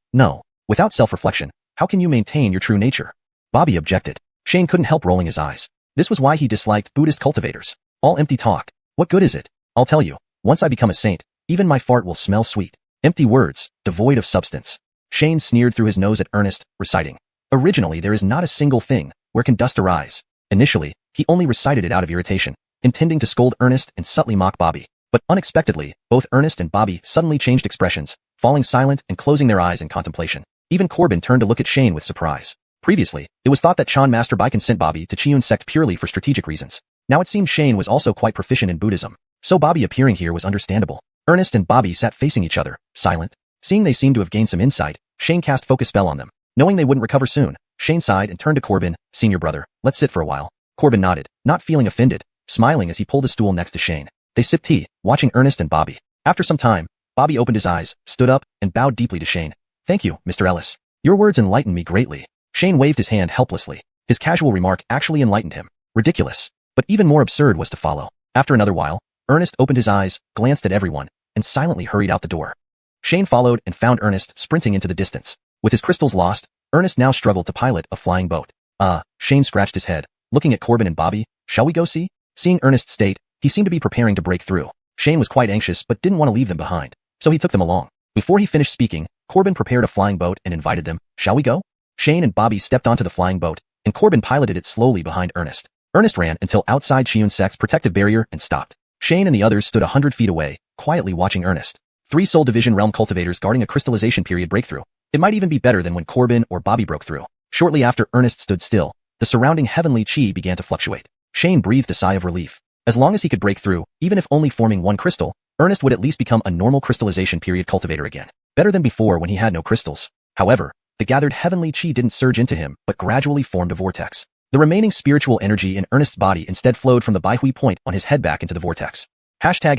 Without self-reflection, how can you maintain your true nature? Bobby objected. Shane couldn't help rolling his eyes. This was why he disliked Buddhist cultivators. All empty talk. What good is it? I'll tell you, once I become a saint, even my fart will smell sweet. Empty words, devoid of substance. Shane sneered through his nose at Ernest, reciting. Originally there is not a single thing, where can dust arise? Initially, he only recited it out of irritation, intending to scold Ernest and subtly mock Bobby. But unexpectedly, both Ernest and Bobby suddenly changed expressions, falling silent and closing their eyes in contemplation. Even Corbin turned to look at Shane with surprise. Previously, it was thought that Chan Master Baiken sent Bobby to Xiuxian sect purely for strategic reasons. Now it seemed Shane was also quite proficient in Buddhism, so Bobby appearing here was understandable. Ernest and Bobby sat facing each other, silent. Seeing they seemed to have gained some insight, Shane cast focus spell on them. Knowing they wouldn't recover soon, Shane sighed and turned to Corbin. Senior brother, let's sit for a while. Corbin nodded, not feeling offended, smiling as he pulled a stool next to Shane. They sipped tea, watching Ernest and Bobby. After some time, Bobby opened his eyes, stood up, and bowed deeply to Shane. Thank you, Mr. Ellis. Your words enlightened me greatly. Shane waved his hand helplessly. His casual remark actually enlightened him. Ridiculous. But even more absurd was to follow. After another while, Ernest opened his eyes, glanced at everyone, and silently hurried out the door. Shane followed and found Ernest sprinting into the distance. With his crystals lost, Ernest now struggled to pilot a flying boat. Shane scratched his head, looking at Corbin and Bobby. Shall we go see? Seeing Ernest's state, he seemed to be preparing to break through. Shane was quite anxious but didn't want to leave them behind, so he took them along. Before he finished speaking, Corbin prepared a flying boat and invited them. Shall we go? Shane and Bobby stepped onto the flying boat, and Corbin piloted it slowly behind Ernest. Ernest ran until outside Xiuxian sect's protective barrier and stopped. Shane and the others stood 100 feet away, quietly watching Ernest. 3 Soul Division realm cultivators guarding a crystallization period breakthrough. It might even be better than when Corbin or Bobby broke through. Shortly after Ernest stood still, the surrounding heavenly chi began to fluctuate. Shane breathed a sigh of relief. As long as he could break through, even if only forming one crystal, Ernest would at least become a normal crystallization period cultivator again. Better than before when he had no crystals. However, the gathered heavenly chi didn't surge into him, but gradually formed a vortex. The remaining spiritual energy in Ernest's body instead flowed from the Baihui point on his head back into the vortex. Hashtag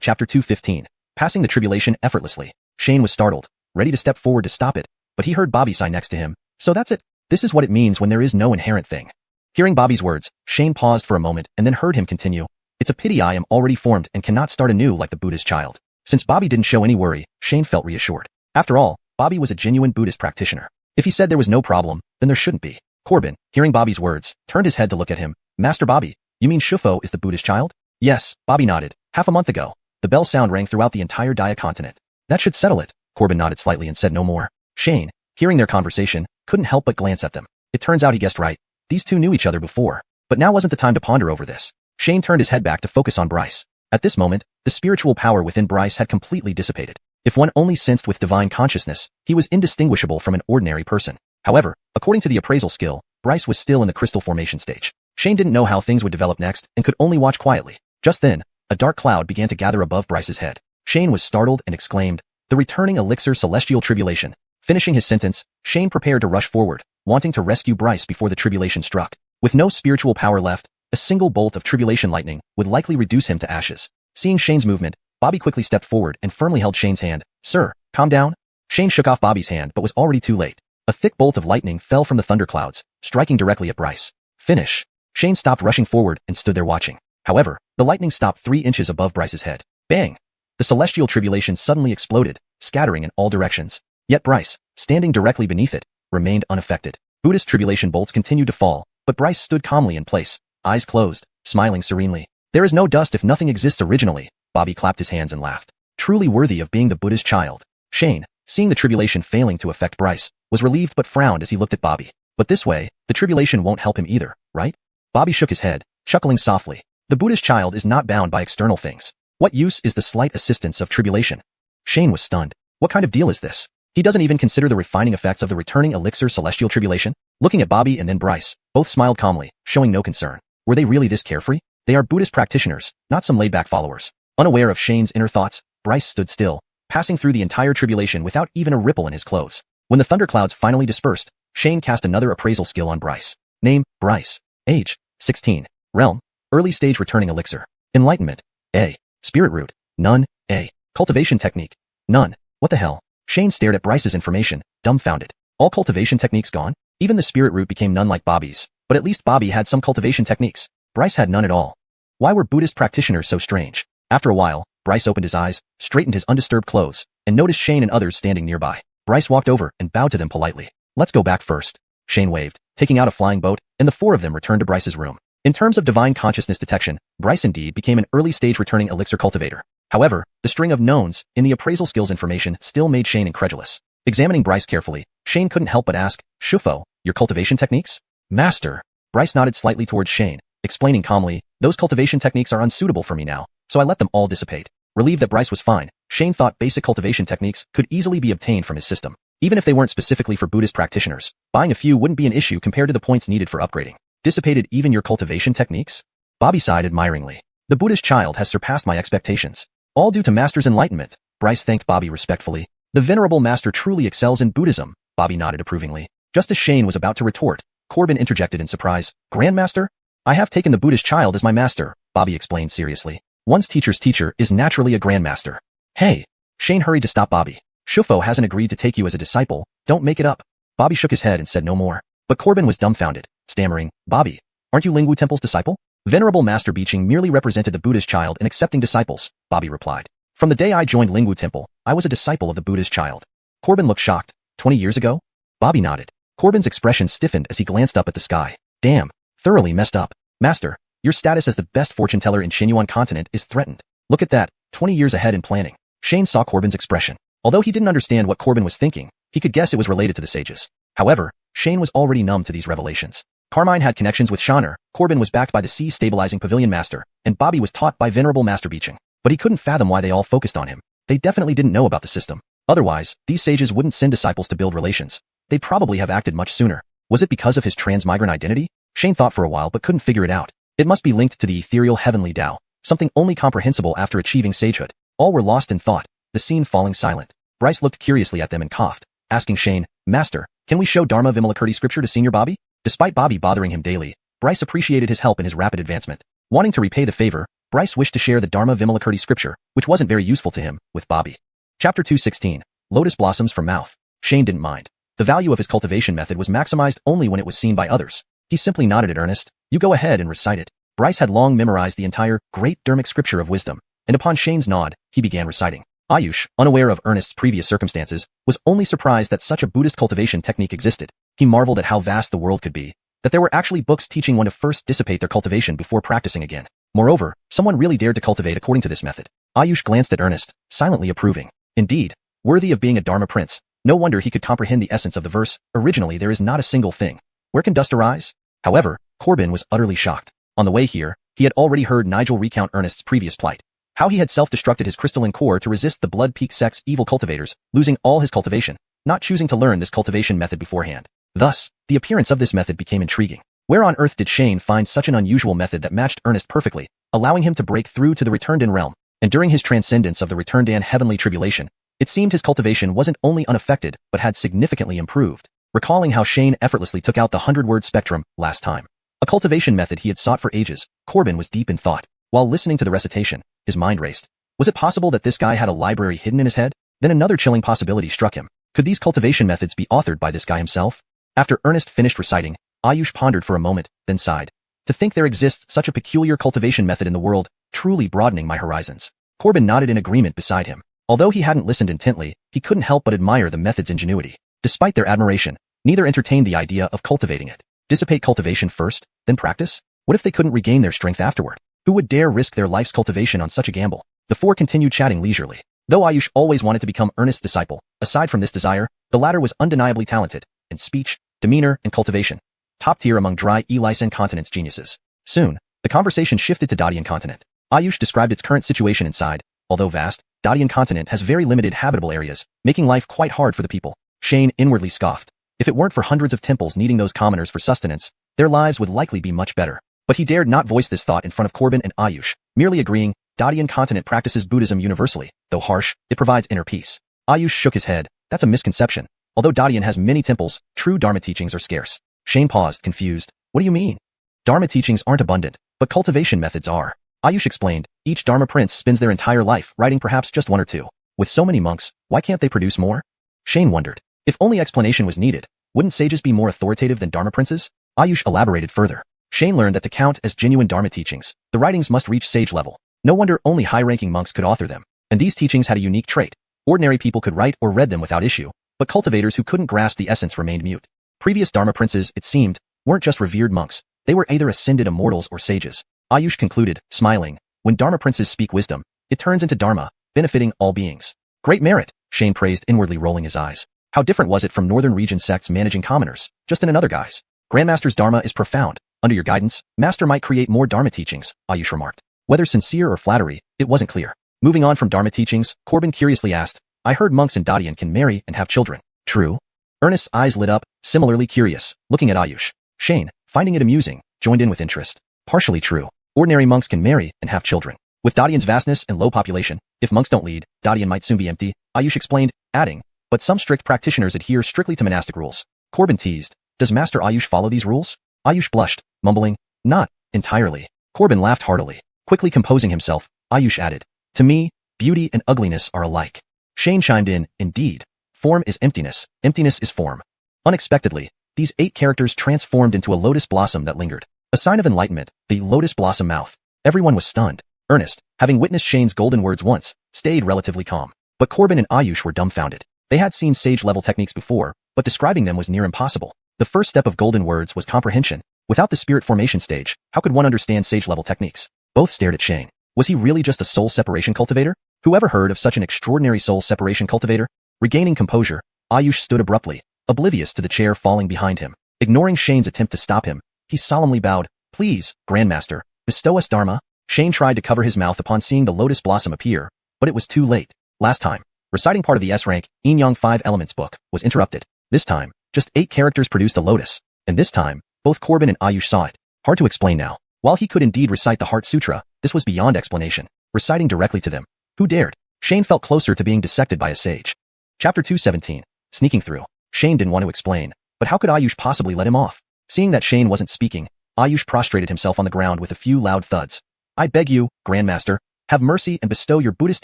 Chapter 215. Passing the tribulation effortlessly. Shane was startled, ready to step forward to stop it, but he heard Bobby sigh next to him. So that's it. This is what it means when there is no inherent thing. Hearing Bobby's words, Shane paused for a moment and then heard him continue. It's a pity I am already formed and cannot start anew like the Buddha's child. Since Bobby didn't show any worry, Shane felt reassured. After all, Bobby was a genuine Buddhist practitioner. If he said there was no problem, then there shouldn't be. Corbin, hearing Bobby's words, turned his head to look at him. Master Bobby, you mean Shufo is the Buddha's child? Yes, Bobby nodded. Half a month ago. The bell sound rang throughout the entire Dia continent. That should settle it. Corbin nodded slightly and said no more. Shane, hearing their conversation, couldn't help but glance at them. It turns out he guessed right. These two knew each other before. But now wasn't the time to ponder over this. Shane turned his head back to focus on Bryce. At this moment, the spiritual power within Bryce had completely dissipated. If one only sensed with divine consciousness, he was indistinguishable from an ordinary person. However, according to the appraisal skill, Bryce was still in the crystal formation stage. Shane didn't know how things would develop next and could only watch quietly. Just then, a dark cloud began to gather above Bryce's head. Shane was startled and exclaimed, "The returning elixir celestial tribulation." Finishing his sentence, Shane prepared to rush forward, wanting to rescue Bryce before the tribulation struck. With no spiritual power left, a single bolt of tribulation lightning would likely reduce him to ashes. Seeing Shane's movement, Bobby quickly stepped forward and firmly held Shane's hand. "Sir, calm down." Shane shook off Bobby's hand but was already too late. A thick bolt of lightning fell from the thunderclouds, striking directly at Bryce. Finish. Shane stopped rushing forward and stood there watching. However, the lightning stopped 3 inches above Bryce's head. Bang! The celestial tribulation suddenly exploded, scattering in all directions. Yet Bryce, standing directly beneath it, remained unaffected. Buddhist tribulation bolts continued to fall, but Bryce stood calmly in place, eyes closed, smiling serenely. There is no dust if nothing exists originally. Bobby clapped his hands and laughed. Truly worthy of being the Buddha's child. Shane, seeing the tribulation failing to affect Bryce, was relieved but frowned as he looked at Bobby. But this way, the tribulation won't help him either, right? Bobby shook his head, chuckling softly. The Buddha's child is not bound by external things. What use is the slight assistance of tribulation? Shane was stunned. What kind of deal is this? He doesn't even consider the refining effects of the returning elixir celestial tribulation. Looking at Bobby and then Bryce, both smiled calmly, showing no concern. Were they really this carefree? They are Buddhist practitioners, not some laid-back followers. Unaware of Shane's inner thoughts, Bryce stood still, passing through the entire tribulation without even a ripple in his clothes. When the thunderclouds finally dispersed, Shane cast another appraisal skill on Bryce. Name, Bryce. Age, 16. Realm, early stage returning elixir. Enlightenment, A. Spirit root, none, A. Cultivation technique, none. What the hell? Shane stared at Bryce's information, dumbfounded. All cultivation techniques gone? Even the spirit root became none like Bobby's, but at least Bobby had some cultivation techniques. Bryce had none at all. Why were Buddhist practitioners so strange? After a while, Bryce opened his eyes, straightened his undisturbed clothes, and noticed Shane and others standing nearby. Bryce walked over and bowed to them politely. Let's go back first. Shane waved, taking out a flying boat, and the four of them returned to Bryce's room. In terms of divine consciousness detection, Bryce indeed became an early-stage returning elixir cultivator. However, the string of knowns in the appraisal skills information still made Shane incredulous. Examining Bryce carefully, Shane couldn't help but ask, Shufo, your cultivation techniques? Master. Bryce nodded slightly towards Shane, explaining calmly, those cultivation techniques are unsuitable for me now, so I let them all dissipate. Relieved that Bryce was fine, Shane thought basic cultivation techniques could easily be obtained from his system. Even if they weren't specifically for Buddhist practitioners, buying a few wouldn't be an issue compared to the points needed for upgrading. Dissipated even your cultivation techniques? Bobby sighed admiringly. The Buddhist child has surpassed my expectations. All due to Master's enlightenment. Bryce thanked Bobby respectfully. The venerable Master truly excels in Buddhism. Bobby nodded approvingly. Just as Shane was about to retort, Corbin interjected in surprise. Grandmaster? I have taken the Buddhist child as my master, Bobby explained seriously. One's teacher's teacher is naturally a grandmaster. Hey! Shane hurried to stop Bobby. Shufo hasn't agreed to take you as a disciple, don't make it up. Bobby shook his head and said no more. But Corbin was dumbfounded, stammering, Bobby, aren't you Lingwu Temple's disciple? Venerable Master Beeching merely represented the Buddhist child in accepting disciples, Bobby replied. From the day I joined Lingwu Temple, I was a disciple of the Buddhist child. Corbin looked shocked. 20 years ago? Bobby nodded. Corbin's expression stiffened as he glanced up at the sky. Damn, thoroughly messed up. Master, your status as the best fortune teller in Xuanhuan continent is threatened. Look at that, 20 years ahead in planning. Shane saw Corbin's expression. Although he didn't understand what Corbin was thinking, he could guess it was related to the sages. However, Shane was already numb to these revelations. Carmine had connections with Shaner, Corbin was backed by the Sea Stabilizing Pavilion Master, and Bobby was taught by Venerable Master Beeching. But he couldn't fathom why they all focused on him. They definitely didn't know about the system. Otherwise, these sages wouldn't send disciples to build relations. They'd probably have acted much sooner. Was it because of his transmigrant identity? Shane thought for a while but couldn't figure it out. It must be linked to the ethereal heavenly Tao, something only comprehensible after achieving sagehood. All were lost in thought, the scene falling silent. Bryce looked curiously at them and coughed, asking Shane, Master, can we show Dharma Vimalakirti scripture to Senior Bobby? Despite Bobby bothering him daily, Bryce appreciated his help in his rapid advancement. Wanting to repay the favor, Bryce wished to share the Dharma Vimalakirti scripture, which wasn't very useful to him, with Bobby. Chapter 216. Lotus Blossoms from Mouth. Shane didn't mind. The value of his cultivation method was maximized only when it was seen by others. He simply nodded at Ernest. You go ahead and recite it. Bryce had long memorized the entire great Dharmic scripture of wisdom, and upon Shane's nod, he began reciting. Ayush, unaware of Ernest's previous circumstances, was only surprised that such a Buddhist cultivation technique existed. He marveled at how vast the world could be, that there were actually books teaching one to first dissipate their cultivation before practicing again. Moreover, someone really dared to cultivate according to this method. Ayush glanced at Ernest, silently approving. Indeed, worthy of being a Dharma prince. No wonder he could comprehend the essence of the verse, originally there is not a single thing. Where can dust arise? However, Corbin was utterly shocked. On the way here, he had already heard Nigel recount Ernest's previous plight. How he had self-destructed his crystalline core to resist the Blood Peak sect's evil cultivators, losing all his cultivation, not choosing to learn this cultivation method beforehand. Thus, the appearance of this method became intriguing. Where on earth did Shane find such an unusual method that matched Ernest perfectly, allowing him to break through to the Returned-in realm? And during his transcendence of the Returned-in heavenly tribulation, it seemed his cultivation wasn't only unaffected, but had significantly improved. Recalling how Shane effortlessly took out the 100-word spectrum last time. A cultivation method he had sought for ages, Corbin was deep in thought. While listening to the recitation, his mind raced. Was it possible that this guy had a library hidden in his head? Then another chilling possibility struck him. Could these cultivation methods be authored by this guy himself? After Ernest finished reciting, Ayush pondered for a moment, then sighed. To think there exists such a peculiar cultivation method in the world, truly broadening my horizons. Corbin nodded in agreement beside him. Although he hadn't listened intently, he couldn't help but admire the method's ingenuity. Despite their admiration, neither entertained the idea of cultivating it. Dissipate cultivation first, then practice? What if they couldn't regain their strength afterward? Who would dare risk their life's cultivation on such a gamble? The four continued chatting leisurely. Though Ayush always wanted to become Ernest's disciple, aside from this desire, the latter was undeniably talented in speech, demeanor, and cultivation. Top tier among dry Isekai continent's geniuses. Soon, the conversation shifted to Dadian continent. Ayush described its current situation inside, Although vast, Dadian continent has very limited habitable areas, making life quite hard for the people. Shane inwardly scoffed. If it weren't for hundreds of temples needing those commoners for sustenance, their lives would likely be much better. But he dared not voice this thought in front of Corbin and Ayush, merely agreeing, Dadian continent practices Buddhism universally, though harsh, it provides inner peace. Ayush shook his head. That's a misconception. Although Dadian has many temples, true Dharma teachings are scarce. Shane paused, confused. What do you mean? Dharma teachings aren't abundant, but cultivation methods are. Ayush explained, each Dharma prince spends their entire life writing perhaps just one or two. With so many monks, why can't they produce more? Shane wondered. If only explanation was needed, wouldn't sages be more authoritative than Dharma princes? Ayush elaborated further. Shane learned that to count as genuine Dharma teachings, the writings must reach sage level. No wonder only high-ranking monks could author them. And these teachings had a unique trait. Ordinary people could write or read them without issue, but cultivators who couldn't grasp the essence remained mute. Previous Dharma princes, it seemed, weren't just revered monks. They were either ascended immortals or sages. Ayush concluded, smiling, when Dharma princes speak wisdom, it turns into Dharma, benefiting all beings. Great merit, Shane praised, inwardly rolling his eyes. How different was it from northern region sects managing commoners, just in another guise? Grandmaster's Dharma is profound. Under your guidance, Master might create more Dharma teachings, Ayush remarked. Whether sincere or flattery, it wasn't clear. Moving on from Dharma teachings, Corbin curiously asked, I heard monks in Dadian can marry and have children. True? Ernest's eyes lit up, similarly curious, looking at Ayush. Shane, finding it amusing, joined in with interest. Partially true. Ordinary monks can marry and have children. With Dadian's vastness and low population, if monks don't lead, Dadian might soon be empty, Ayush explained, adding, but some strict practitioners adhere strictly to monastic rules. Corbin teased, does Master Ayush follow these rules? Ayush blushed, mumbling, not entirely. Corbin laughed heartily. Quickly composing himself, Ayush added, to me, beauty and ugliness are alike. Shane chimed in, indeed. Form is emptiness, emptiness is form. Unexpectedly, these 8 characters transformed into a lotus blossom that lingered. A sign of enlightenment, the lotus blossom mouth. Everyone was stunned. Ernest, having witnessed Shane's golden words once, stayed relatively calm. But Corbin and Ayush were dumbfounded. They had seen sage-level techniques before, but describing them was near impossible. The first step of golden words was comprehension. Without the spirit formation stage, how could one understand sage-level techniques? Both stared at Shane. Was he really just a soul separation cultivator? Who ever heard of such an extraordinary soul separation cultivator? Regaining composure, Ayush stood abruptly, oblivious to the chair falling behind him. Ignoring Shane's attempt to stop him, he solemnly bowed, please, Grandmaster, bestow us Dharma. Shane tried to cover his mouth upon seeing the lotus blossom appear, but it was too late. Last time, reciting part of the S-rank, Yin-Yang 5 Elements book, was interrupted. This time, just 8 characters produced a lotus. And this time, both Corbin and Ayush saw it. Hard to explain now. While he could indeed recite the Heart Sutra, this was beyond explanation. Reciting directly to them. Who dared? Shane felt closer to being dissected by a sage. Chapter 217. Sneaking through. Shane didn't want to explain, but how could Ayush possibly let him off? Seeing that Shane wasn't speaking, Ayush prostrated himself on the ground with a few loud thuds. I beg you, Grandmaster, have mercy and bestow your Buddhist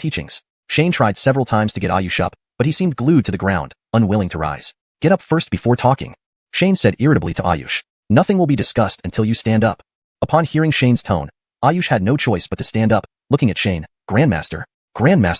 teachings. Shane tried several times to get Ayush up, but he seemed glued to the ground, unwilling to rise. Get up first before talking. Shane said irritably to Ayush. Nothing will be discussed until you stand up. Upon hearing Shane's tone, Ayush had no choice but to stand up, looking at Shane. Grandmaster,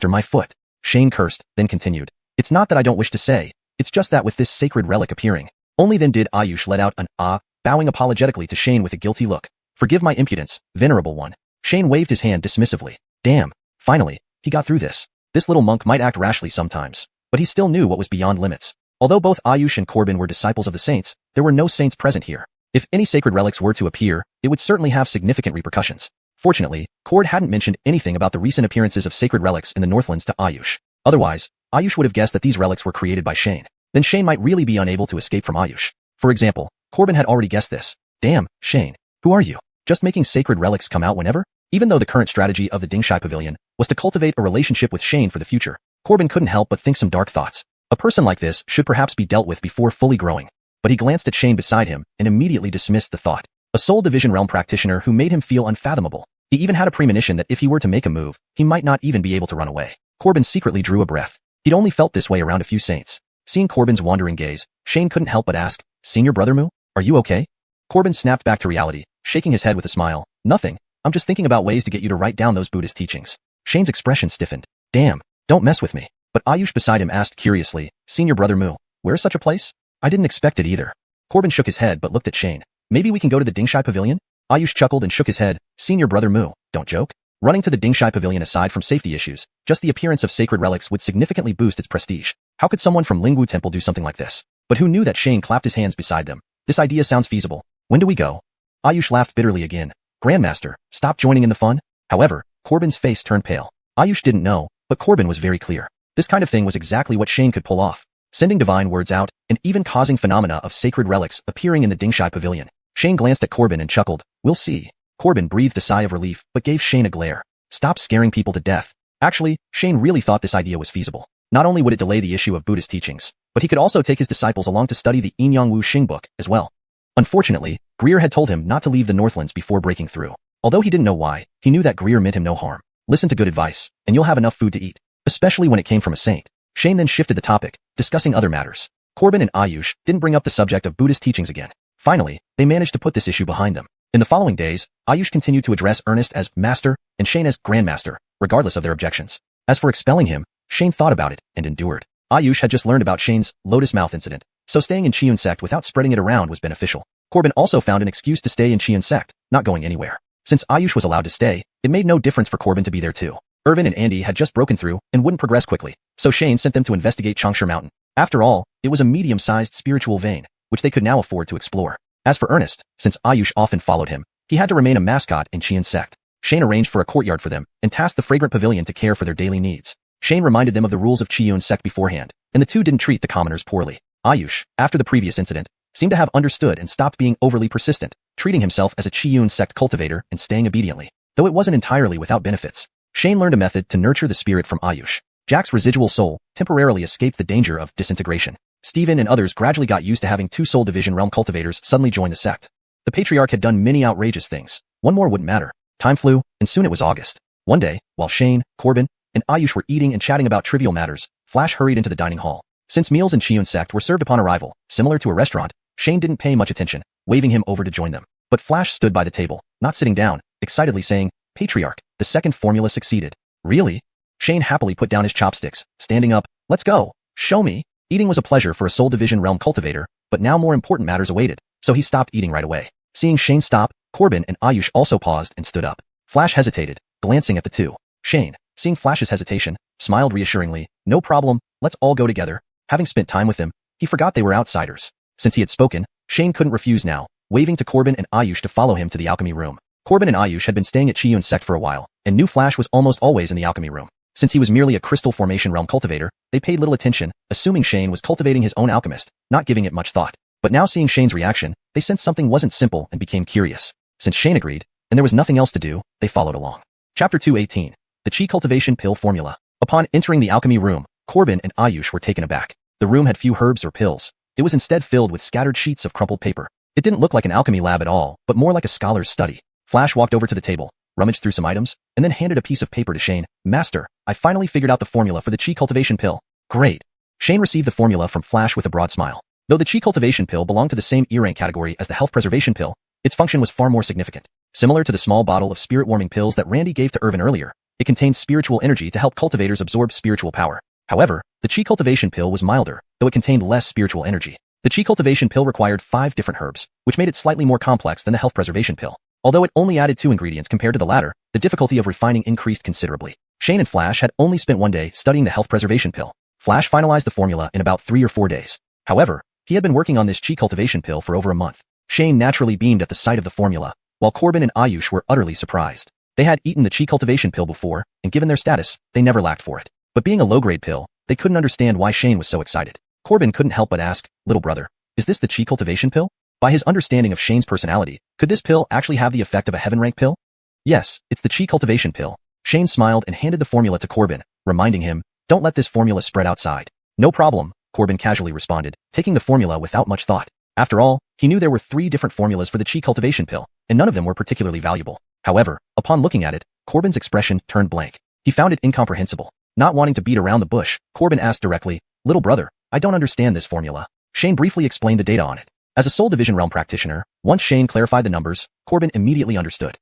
my foot. Shane cursed, then continued. It's not that I don't wish to say, it's just that with this sacred relic appearing. Only then did Ayush let out an ah, bowing apologetically to Shane with a guilty look. Forgive my impudence, venerable one. Shane waved his hand dismissively. Damn, finally, he got through this. This little monk might act rashly sometimes, but he still knew what was beyond limits. Although both Ayush and Corbin were disciples of the saints, there were no saints present here. If any sacred relics were to appear, it would certainly have significant repercussions. Fortunately, Cord hadn't mentioned anything about the recent appearances of sacred relics in the Northlands to Ayush. Otherwise, Ayush would have guessed that these relics were created by Shane. Then Shane might really be unable to escape from Ayush. For example, Corbin had already guessed this. Damn, Shane, who are you? Just making sacred relics come out whenever? Even though the current strategy of the Dingshai Pavilion was to cultivate a relationship with Shane for the future, Corbin couldn't help but think some dark thoughts. A person like this should perhaps be dealt with before fully growing. But he glanced at Shane beside him and immediately dismissed the thought. A Soul Division Realm practitioner who made him feel unfathomable. He even had a premonition that if he were to make a move, he might not even be able to run away. Corbin secretly drew a breath. He'd only felt this way around a few saints. Seeing Corbin's wandering gaze, Shane couldn't help but ask, Senior Brother Mu, are you okay? Corbin snapped back to reality, shaking his head with a smile. Nothing. I'm just thinking about ways to get you to write down those Buddhist teachings. Shane's expression stiffened. Damn, don't mess with me. But Ayush beside him asked curiously, Senior Brother Mu, where's such a place? I didn't expect it either. Corbin shook his head but looked at Shane. Maybe we can go to the Dingshai Pavilion? Ayush chuckled and shook his head. Senior Brother Mu, don't joke. Running to the Dingshai Pavilion aside from safety issues, just the appearance of sacred relics would significantly boost its prestige. How could someone from Lingwu Temple do something like this? But who knew that Shane clapped his hands beside them? This idea sounds feasible. When do we go? Ayush laughed bitterly again. Grandmaster, stop joining in the fun? However, Corbin's face turned pale. Ayush didn't know, but Corbin was very clear. This kind of thing was exactly what Shane could pull off. Sending divine words out, and even causing phenomena of sacred relics appearing in the Dingshai pavilion. Shane glanced at Corbin and chuckled. We'll see. Corbin breathed a sigh of relief, but gave Shane a glare. Stop scaring people to death. Actually, Shane really thought this idea was feasible. Not only would it delay the issue of Buddhist teachings, but he could also take his disciples along to study the Inyang Wu Xing book as well. Unfortunately, Greer had told him not to leave the Northlands before breaking through. Although he didn't know why, he knew that Greer meant him no harm. Listen to good advice, and you'll have enough food to eat, especially when it came from a saint. Shane then shifted the topic, discussing other matters. Corbin and Ayush didn't bring up the subject of Buddhist teachings again. Finally, they managed to put this issue behind them. In the following days, Ayush continued to address Ernest as Master and Shane as Grandmaster, regardless of their objections. As for expelling him, Shane thought about it and endured. Ayush had just learned about Shane's lotus mouth incident, so staying in Xiuxian sect without spreading it around was beneficial. Corbin also found an excuse to stay in Xiuxian sect, not going anywhere. Since Ayush was allowed to stay, it made no difference for Corbin to be there too. Irvin and Andy had just broken through and wouldn't progress quickly, so Shane sent them to investigate Changsha Mountain. After all, it was a medium-sized spiritual vein, which they could now afford to explore. As for Ernest, since Ayush often followed him, he had to remain a mascot in Xiuxian sect. Shane arranged for a courtyard for them and tasked the fragrant pavilion to care for their daily needs. Shane reminded them of the rules of Xiuxian sect beforehand, and the two didn't treat the commoners poorly. Ayush, after the previous incident, seemed to have understood and stopped being overly persistent, treating himself as a Xiuxian sect cultivator and staying obediently, though it wasn't entirely without benefits. Shane learned a method to nurture the spirit from Ayush. Jack's residual soul temporarily escaped the danger of disintegration. Stephen and others gradually got used to having two soul division realm cultivators suddenly join the sect. The patriarch had done many outrageous things. One more wouldn't matter. Time flew, and soon it was August. One day, while Shane, Corbin, and Ayush were eating and chatting about trivial matters, Flash hurried into the dining hall. Since meals in Xiuxian sect were served upon arrival, similar to a restaurant, Shane didn't pay much attention, waving him over to join them. But Flash stood by the table, not sitting down, excitedly saying, Patriarch, the second formula succeeded. Really? Shane happily put down his chopsticks, standing up. Let's go. Show me. Eating was a pleasure for a soul division realm cultivator, but now more important matters awaited, so he stopped eating right away. Seeing Shane stop, Corbin and Ayush also paused and stood up. Flash hesitated, glancing at the two. Shane, seeing Flash's hesitation, smiled reassuringly. No problem, let's all go together. Having spent time with them, he forgot they were outsiders. Since he had spoken, Shane couldn't refuse now, waving to Corbin and Ayush to follow him to the alchemy room. Corbin and Ayush had been staying at Xiuxian sect for a while, and knew Flash was almost always in the alchemy room. Since he was merely a crystal formation realm cultivator, they paid little attention, assuming Shane was cultivating his own alchemist, not giving it much thought. But now seeing Shane's reaction, they sensed something wasn't simple and became curious. Since Shane agreed, and there was nothing else to do, they followed along. Chapter 218. The Qi Cultivation Pill Formula. Upon entering the alchemy room, Corbin and Ayush were taken aback. The room had few herbs or pills. It was instead filled with scattered sheets of crumpled paper. It didn't look like an alchemy lab at all, but more like a scholar's study. Flash walked over to the table, rummaged through some items, and then handed a piece of paper to Shane. Master, I finally figured out the formula for the Qi Cultivation Pill. Great. Shane received the formula from Flash with a broad smile. Though the Qi Cultivation Pill belonged to the same E-rank category as the Health Preservation Pill, its function was far more significant. Similar to the small bottle of spirit-warming pills that Randy gave to Irvin earlier, it contained spiritual energy to help cultivators absorb spiritual power. However, the Qi Cultivation Pill was milder, though it contained less spiritual energy. The Qi Cultivation Pill required 5 different herbs, which made it slightly more complex than the Health Preservation Pill. Although it only added 2 ingredients compared to the latter, the difficulty of refining increased considerably. Shane and Flash had only spent one day studying the Health Preservation Pill. Flash finalized the formula in about 3 or 4 days. However, he had been working on this Qi Cultivation Pill for over a month. Shane naturally beamed at the sight of the formula, while Corbin and Ayush were utterly surprised. They had eaten the Qi Cultivation Pill before, and given their status, they never lacked for it. But being a low-grade pill, they couldn't understand why Shane was so excited. Corbin couldn't help but ask, little brother, is this the Qi Cultivation Pill? By his understanding of Shane's personality, could this pill actually have the effect of a heaven-rank pill? Yes, it's the Qi Cultivation Pill. Shane smiled and handed the formula to Corbin, reminding him, don't let this formula spread outside. No problem, Corbin casually responded, taking the formula without much thought. After all, he knew there were 3 different formulas for the Qi Cultivation Pill, and none of them were particularly valuable. However, upon looking at it, Corbin's expression turned blank. He found it incomprehensible. Not wanting to beat around the bush, Corbin asked directly, little brother, I don't understand this formula. Shane briefly explained the data on it. As a Soul Division Realm practitioner, once Shane clarified the numbers, Corbin immediately understood.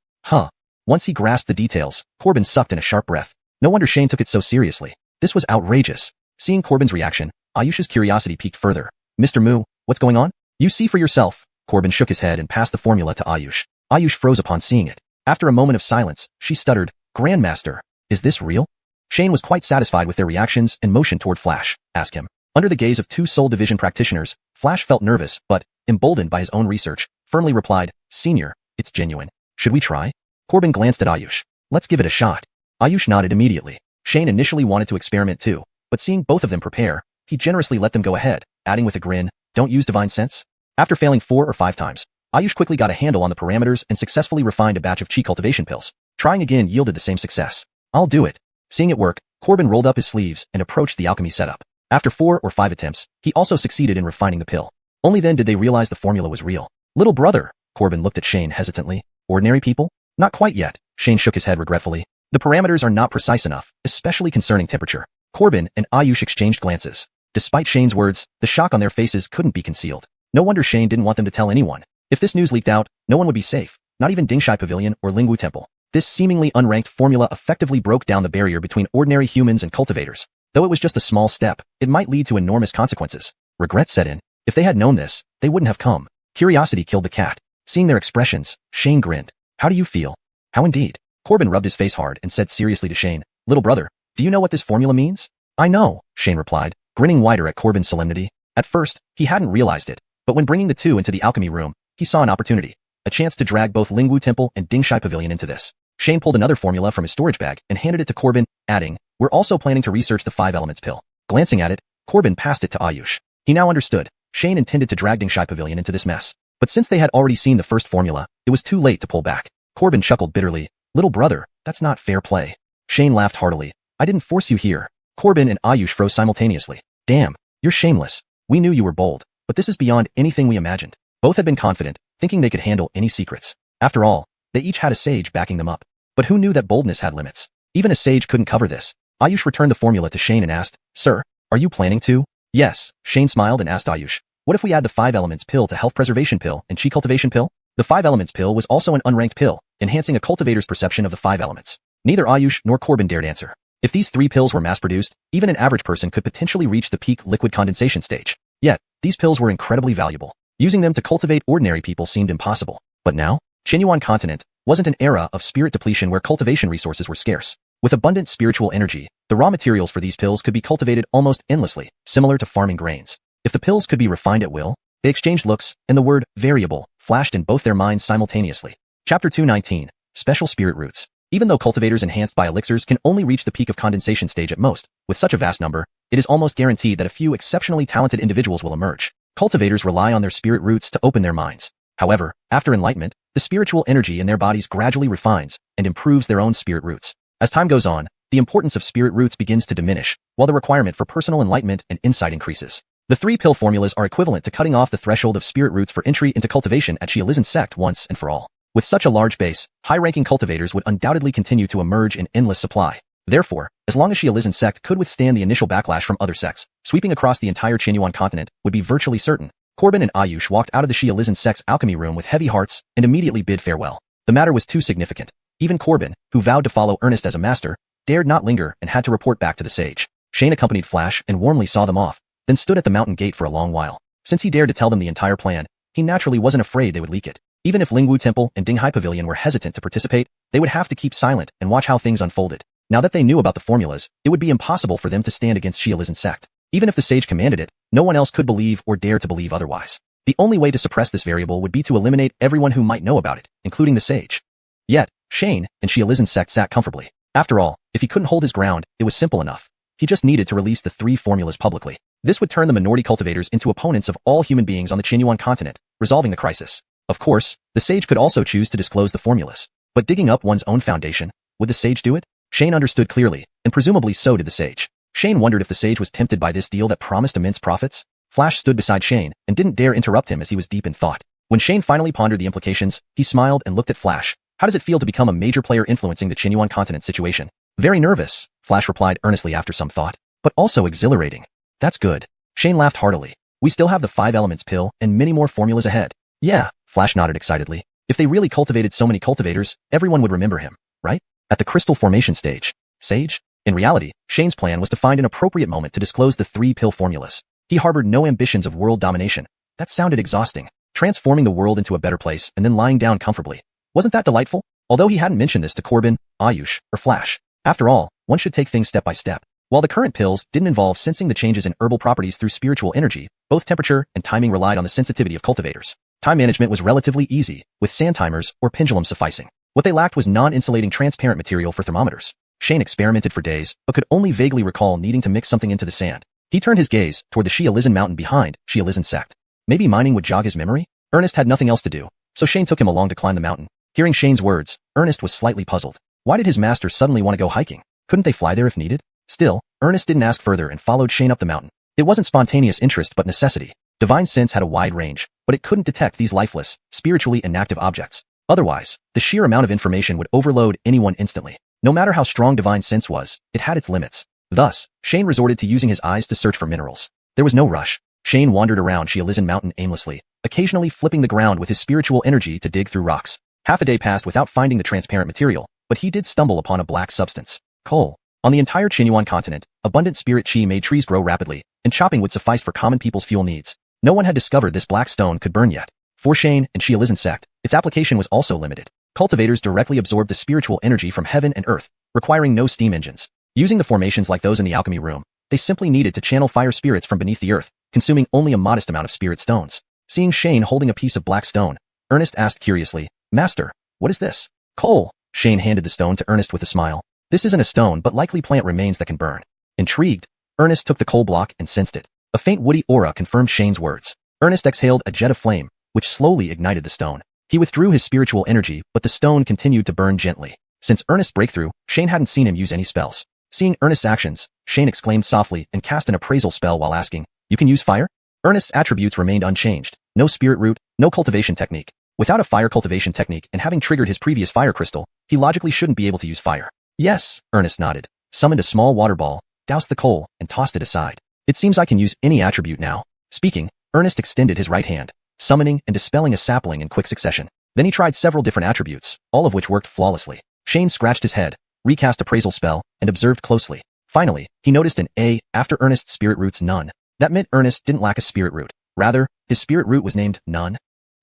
Once he grasped the details, Corbin sucked in a sharp breath. No wonder Shane took it so seriously. This was outrageous. Seeing Corbin's reaction, Ayush's curiosity piqued further. Mr. Mu, what's going on? You see for yourself. Corbin shook his head and passed the formula to Ayush. Ayush froze upon seeing it. After a moment of silence, she stuttered, Grandmaster, is this real? Shane was quite satisfied with their reactions and motioned toward Flash. Ask him. Under the gaze of 2 Soul Division practitioners, Flash felt nervous, but, emboldened by his own research, firmly replied, Senior, it's genuine. Should we try? Corbin glanced at Ayush. Let's give it a shot. Ayush nodded immediately. Shane initially wanted to experiment too, but seeing both of them prepare, he generously let them go ahead, adding with a grin, "Don't use divine sense?" After failing 4 or 5 times, Ayush quickly got a handle on the parameters and successfully refined a batch of chi cultivation pills. Trying again yielded the same success. "I'll do it." Seeing it work, Corbin rolled up his sleeves and approached the alchemy setup. After 4 or 5 attempts, he also succeeded in refining the pill. Only then did they realize the formula was real. "Little brother," Corbin looked at Shane hesitantly. "Ordinary people?" "Not quite yet," Shane shook his head regretfully. "The parameters are not precise enough, especially concerning temperature." Corbin and Ayush exchanged glances. Despite Shane's words, the shock on their faces couldn't be concealed. No wonder Shane didn't want them to tell anyone. If this news leaked out, no one would be safe, not even Dingshai Pavilion or Lingwu Temple. This seemingly unranked formula effectively broke down the barrier between ordinary humans and cultivators. Though it was just a small step, it might lead to enormous consequences. Regret set in. If they had known this, they wouldn't have come. Curiosity killed the cat. Seeing their expressions, Shane grinned. "How do you feel?" "How indeed?" Corbin rubbed his face hard and said seriously to Shane, "Little brother, do you know what this formula means?" "I know," Shane replied, grinning wider at Corbin's solemnity. At first, he hadn't realized it, but when bringing the two into the alchemy room, he saw an opportunity. A chance to drag both Lingwu Temple and Dingshai Pavilion into this. Shane pulled another formula from his storage bag and handed it to Corbin, adding, "We're also planning to research the 5 elements pill." Glancing at it, Corbin passed it to Ayush. He now understood. Shane intended to drag Dingshai Pavilion into this mess. But since they had already seen the first formula, it was too late to pull back. Corbin chuckled bitterly. "Little brother, that's not fair play." Shane laughed heartily. "I didn't force you here." Corbin and Ayush froze simultaneously. "Damn, you're shameless. We knew you were bold, but this is beyond anything we imagined." Both had been confident, thinking they could handle any secrets. After all, they each had a sage backing them up. But who knew that boldness had limits? Even a sage couldn't cover this. Ayush returned the formula to Shane and asked, "Sir, are you planning to?" "Yes," Shane smiled and asked Ayush, "What if we add the 5 elements pill to health preservation pill and chi cultivation pill?" The 5 elements pill was also an unranked pill, enhancing a cultivator's perception of the 5 elements. Neither Ayush nor Corbin dared answer. If these 3 pills were mass-produced, even an average person could potentially reach the peak liquid condensation stage. Yet, these pills were incredibly valuable. Using them to cultivate ordinary people seemed impossible. But now, Xuanhuan continent wasn't an era of spirit depletion where cultivation resources were scarce. With abundant spiritual energy, the raw materials for these pills could be cultivated almost endlessly, similar to farming grains. If the pills could be refined at will, they exchanged looks, and the word variable flashed in both their minds simultaneously. Chapter 219, Special Spirit Roots. Even though cultivators enhanced by elixirs can only reach the peak of condensation stage at most, with such a vast number, it is almost guaranteed that a few exceptionally talented individuals will emerge. Cultivators rely on their spirit roots to open their minds. However, after enlightenment, the spiritual energy in their bodies gradually refines and improves their own spirit roots. As time goes on, the importance of spirit roots begins to diminish, while the requirement for personal enlightenment and insight increases. The 3 pill formulas are equivalent to cutting off the threshold of spirit roots for entry into cultivation at xiuxian sect once and for all. With such a large base, high-ranking cultivators would undoubtedly continue to emerge in endless supply. Therefore, as long as xiuxian sect could withstand the initial backlash from other sects, sweeping across the entire Xuanhuan continent would be virtually certain. Corbin and Ayush walked out of the xiuxian sect's alchemy room with heavy hearts and immediately bid farewell. The matter was too significant. Even Corbin, who vowed to follow Ernest as a master, dared not linger and had to report back to the sage. Shane accompanied Flash and warmly saw them off, then stood at the mountain gate for a long while. Since he dared to tell them the entire plan, he naturally wasn't afraid they would leak it. Even if Lingwu Temple and Dinghai Pavilion were hesitant to participate, they would have to keep silent and watch how things unfolded. Now that they knew about the formulas, it would be impossible for them to stand against xiuxian sect. Even if the sage commanded it, no one else could believe or dare to believe otherwise. The only way to suppress this variable would be to eliminate everyone who might know about it, including the sage. Yet, Shane and xiuxian sect sat comfortably. After all, if he couldn't hold his ground, it was simple enough. He just needed to release the 3 formulas publicly. This would turn the minority cultivators into opponents of all human beings on the Xuanhuan continent, resolving the crisis. Of course, the sage could also choose to disclose the formulas. But digging up one's own foundation, would the sage do it? Shane understood clearly, and presumably so did the sage. Shane wondered if the sage was tempted by this deal that promised immense profits. Flash stood beside Shane and didn't dare interrupt him as he was deep in thought. When Shane finally pondered the implications, he smiled and looked at Flash. "How does it feel to become a major player influencing the Xuanhuan continent situation?" "Very nervous," Flash replied earnestly after some thought. "But also exhilarating." "That's good." Shane laughed heartily. "We still have the 5 elements pill and many more formulas ahead." "Yeah," Flash nodded excitedly. "If they really cultivated so many cultivators, everyone would remember him, right? At the crystal formation stage." Sage? In reality, Shane's plan was to find an appropriate moment to disclose the 3 pill formulas. He harbored no ambitions of world domination. That sounded exhausting. Transforming the world into a better place and then lying down comfortably. Wasn't that delightful? Although he hadn't mentioned this to Corbin, Ayush, or Flash. After all, one should take things step by step. While the current pills didn't involve sensing the changes in herbal properties through spiritual energy, both temperature and timing relied on the sensitivity of cultivators. Time management was relatively easy, with sand timers or pendulums sufficing. What they lacked was non-insulating transparent material for thermometers. Shane experimented for days, but could only vaguely recall needing to mix something into the sand. He turned his gaze toward the xiuxian mountain behind xiuxian sect. Maybe mining would jog his memory? Ernest had nothing else to do, so Shane took him along to climb the mountain. Hearing Shane's words, Ernest was slightly puzzled. Why did his master suddenly want to go hiking? Couldn't they fly there if needed? Still, Ernest didn't ask further and followed Shane up the mountain. It wasn't spontaneous interest but necessity. Divine sense had a wide range, but it couldn't detect these lifeless, spiritually inactive objects. Otherwise, the sheer amount of information would overload anyone instantly. No matter how strong divine sense was, it had its limits. Thus, Shane resorted to using his eyes to search for minerals. There was no rush. Shane wandered around xiuxian mountain aimlessly, occasionally flipping the ground with his spiritual energy to dig through rocks. Half a day passed without finding the transparent material, but he did stumble upon a black substance. Coal. On the entire Xuanhuan continent, abundant spirit chi made trees grow rapidly, and chopping would suffice for common people's fuel needs. No one had discovered this black stone could burn yet. For Shane and xiuxian sect, its application was also limited. Cultivators directly absorbed the spiritual energy from heaven and earth, requiring no steam engines. Using the formations like those in the alchemy room, they simply needed to channel fire spirits from beneath the earth, consuming only a modest amount of spirit stones. Seeing Shane holding a piece of black stone, Ernest asked curiously, "Master, what is this?" "Coal." Shane handed the stone to Ernest with a smile. "This isn't a stone but likely plant remains that can burn." Intrigued, Ernest took the coal block and sensed it. A faint woody aura confirmed Shane's words. Ernest exhaled a jet of flame, which slowly ignited the stone. He withdrew his spiritual energy, but the stone continued to burn gently. Since Ernest's breakthrough, Shane hadn't seen him use any spells. Seeing Ernest's actions, Shane exclaimed softly and cast an appraisal spell while asking, "You can use fire?" Ernest's attributes remained unchanged. No spirit root, no cultivation technique. Without a fire cultivation technique and having triggered his previous fire crystal, he logically shouldn't be able to use fire. "Yes," Ernest nodded, summoned a small water ball, doused the coal, and tossed it aside. "It seems I can use any attribute now." Speaking, Ernest extended his right hand, summoning and dispelling a sapling in quick succession. Then he tried several different attributes, all of which worked flawlessly. Shane scratched his head, recast appraisal spell, and observed closely. Finally, he noticed an A after Ernest's spirit root's none. That meant Ernest didn't lack a spirit root. Rather, his spirit root was named none.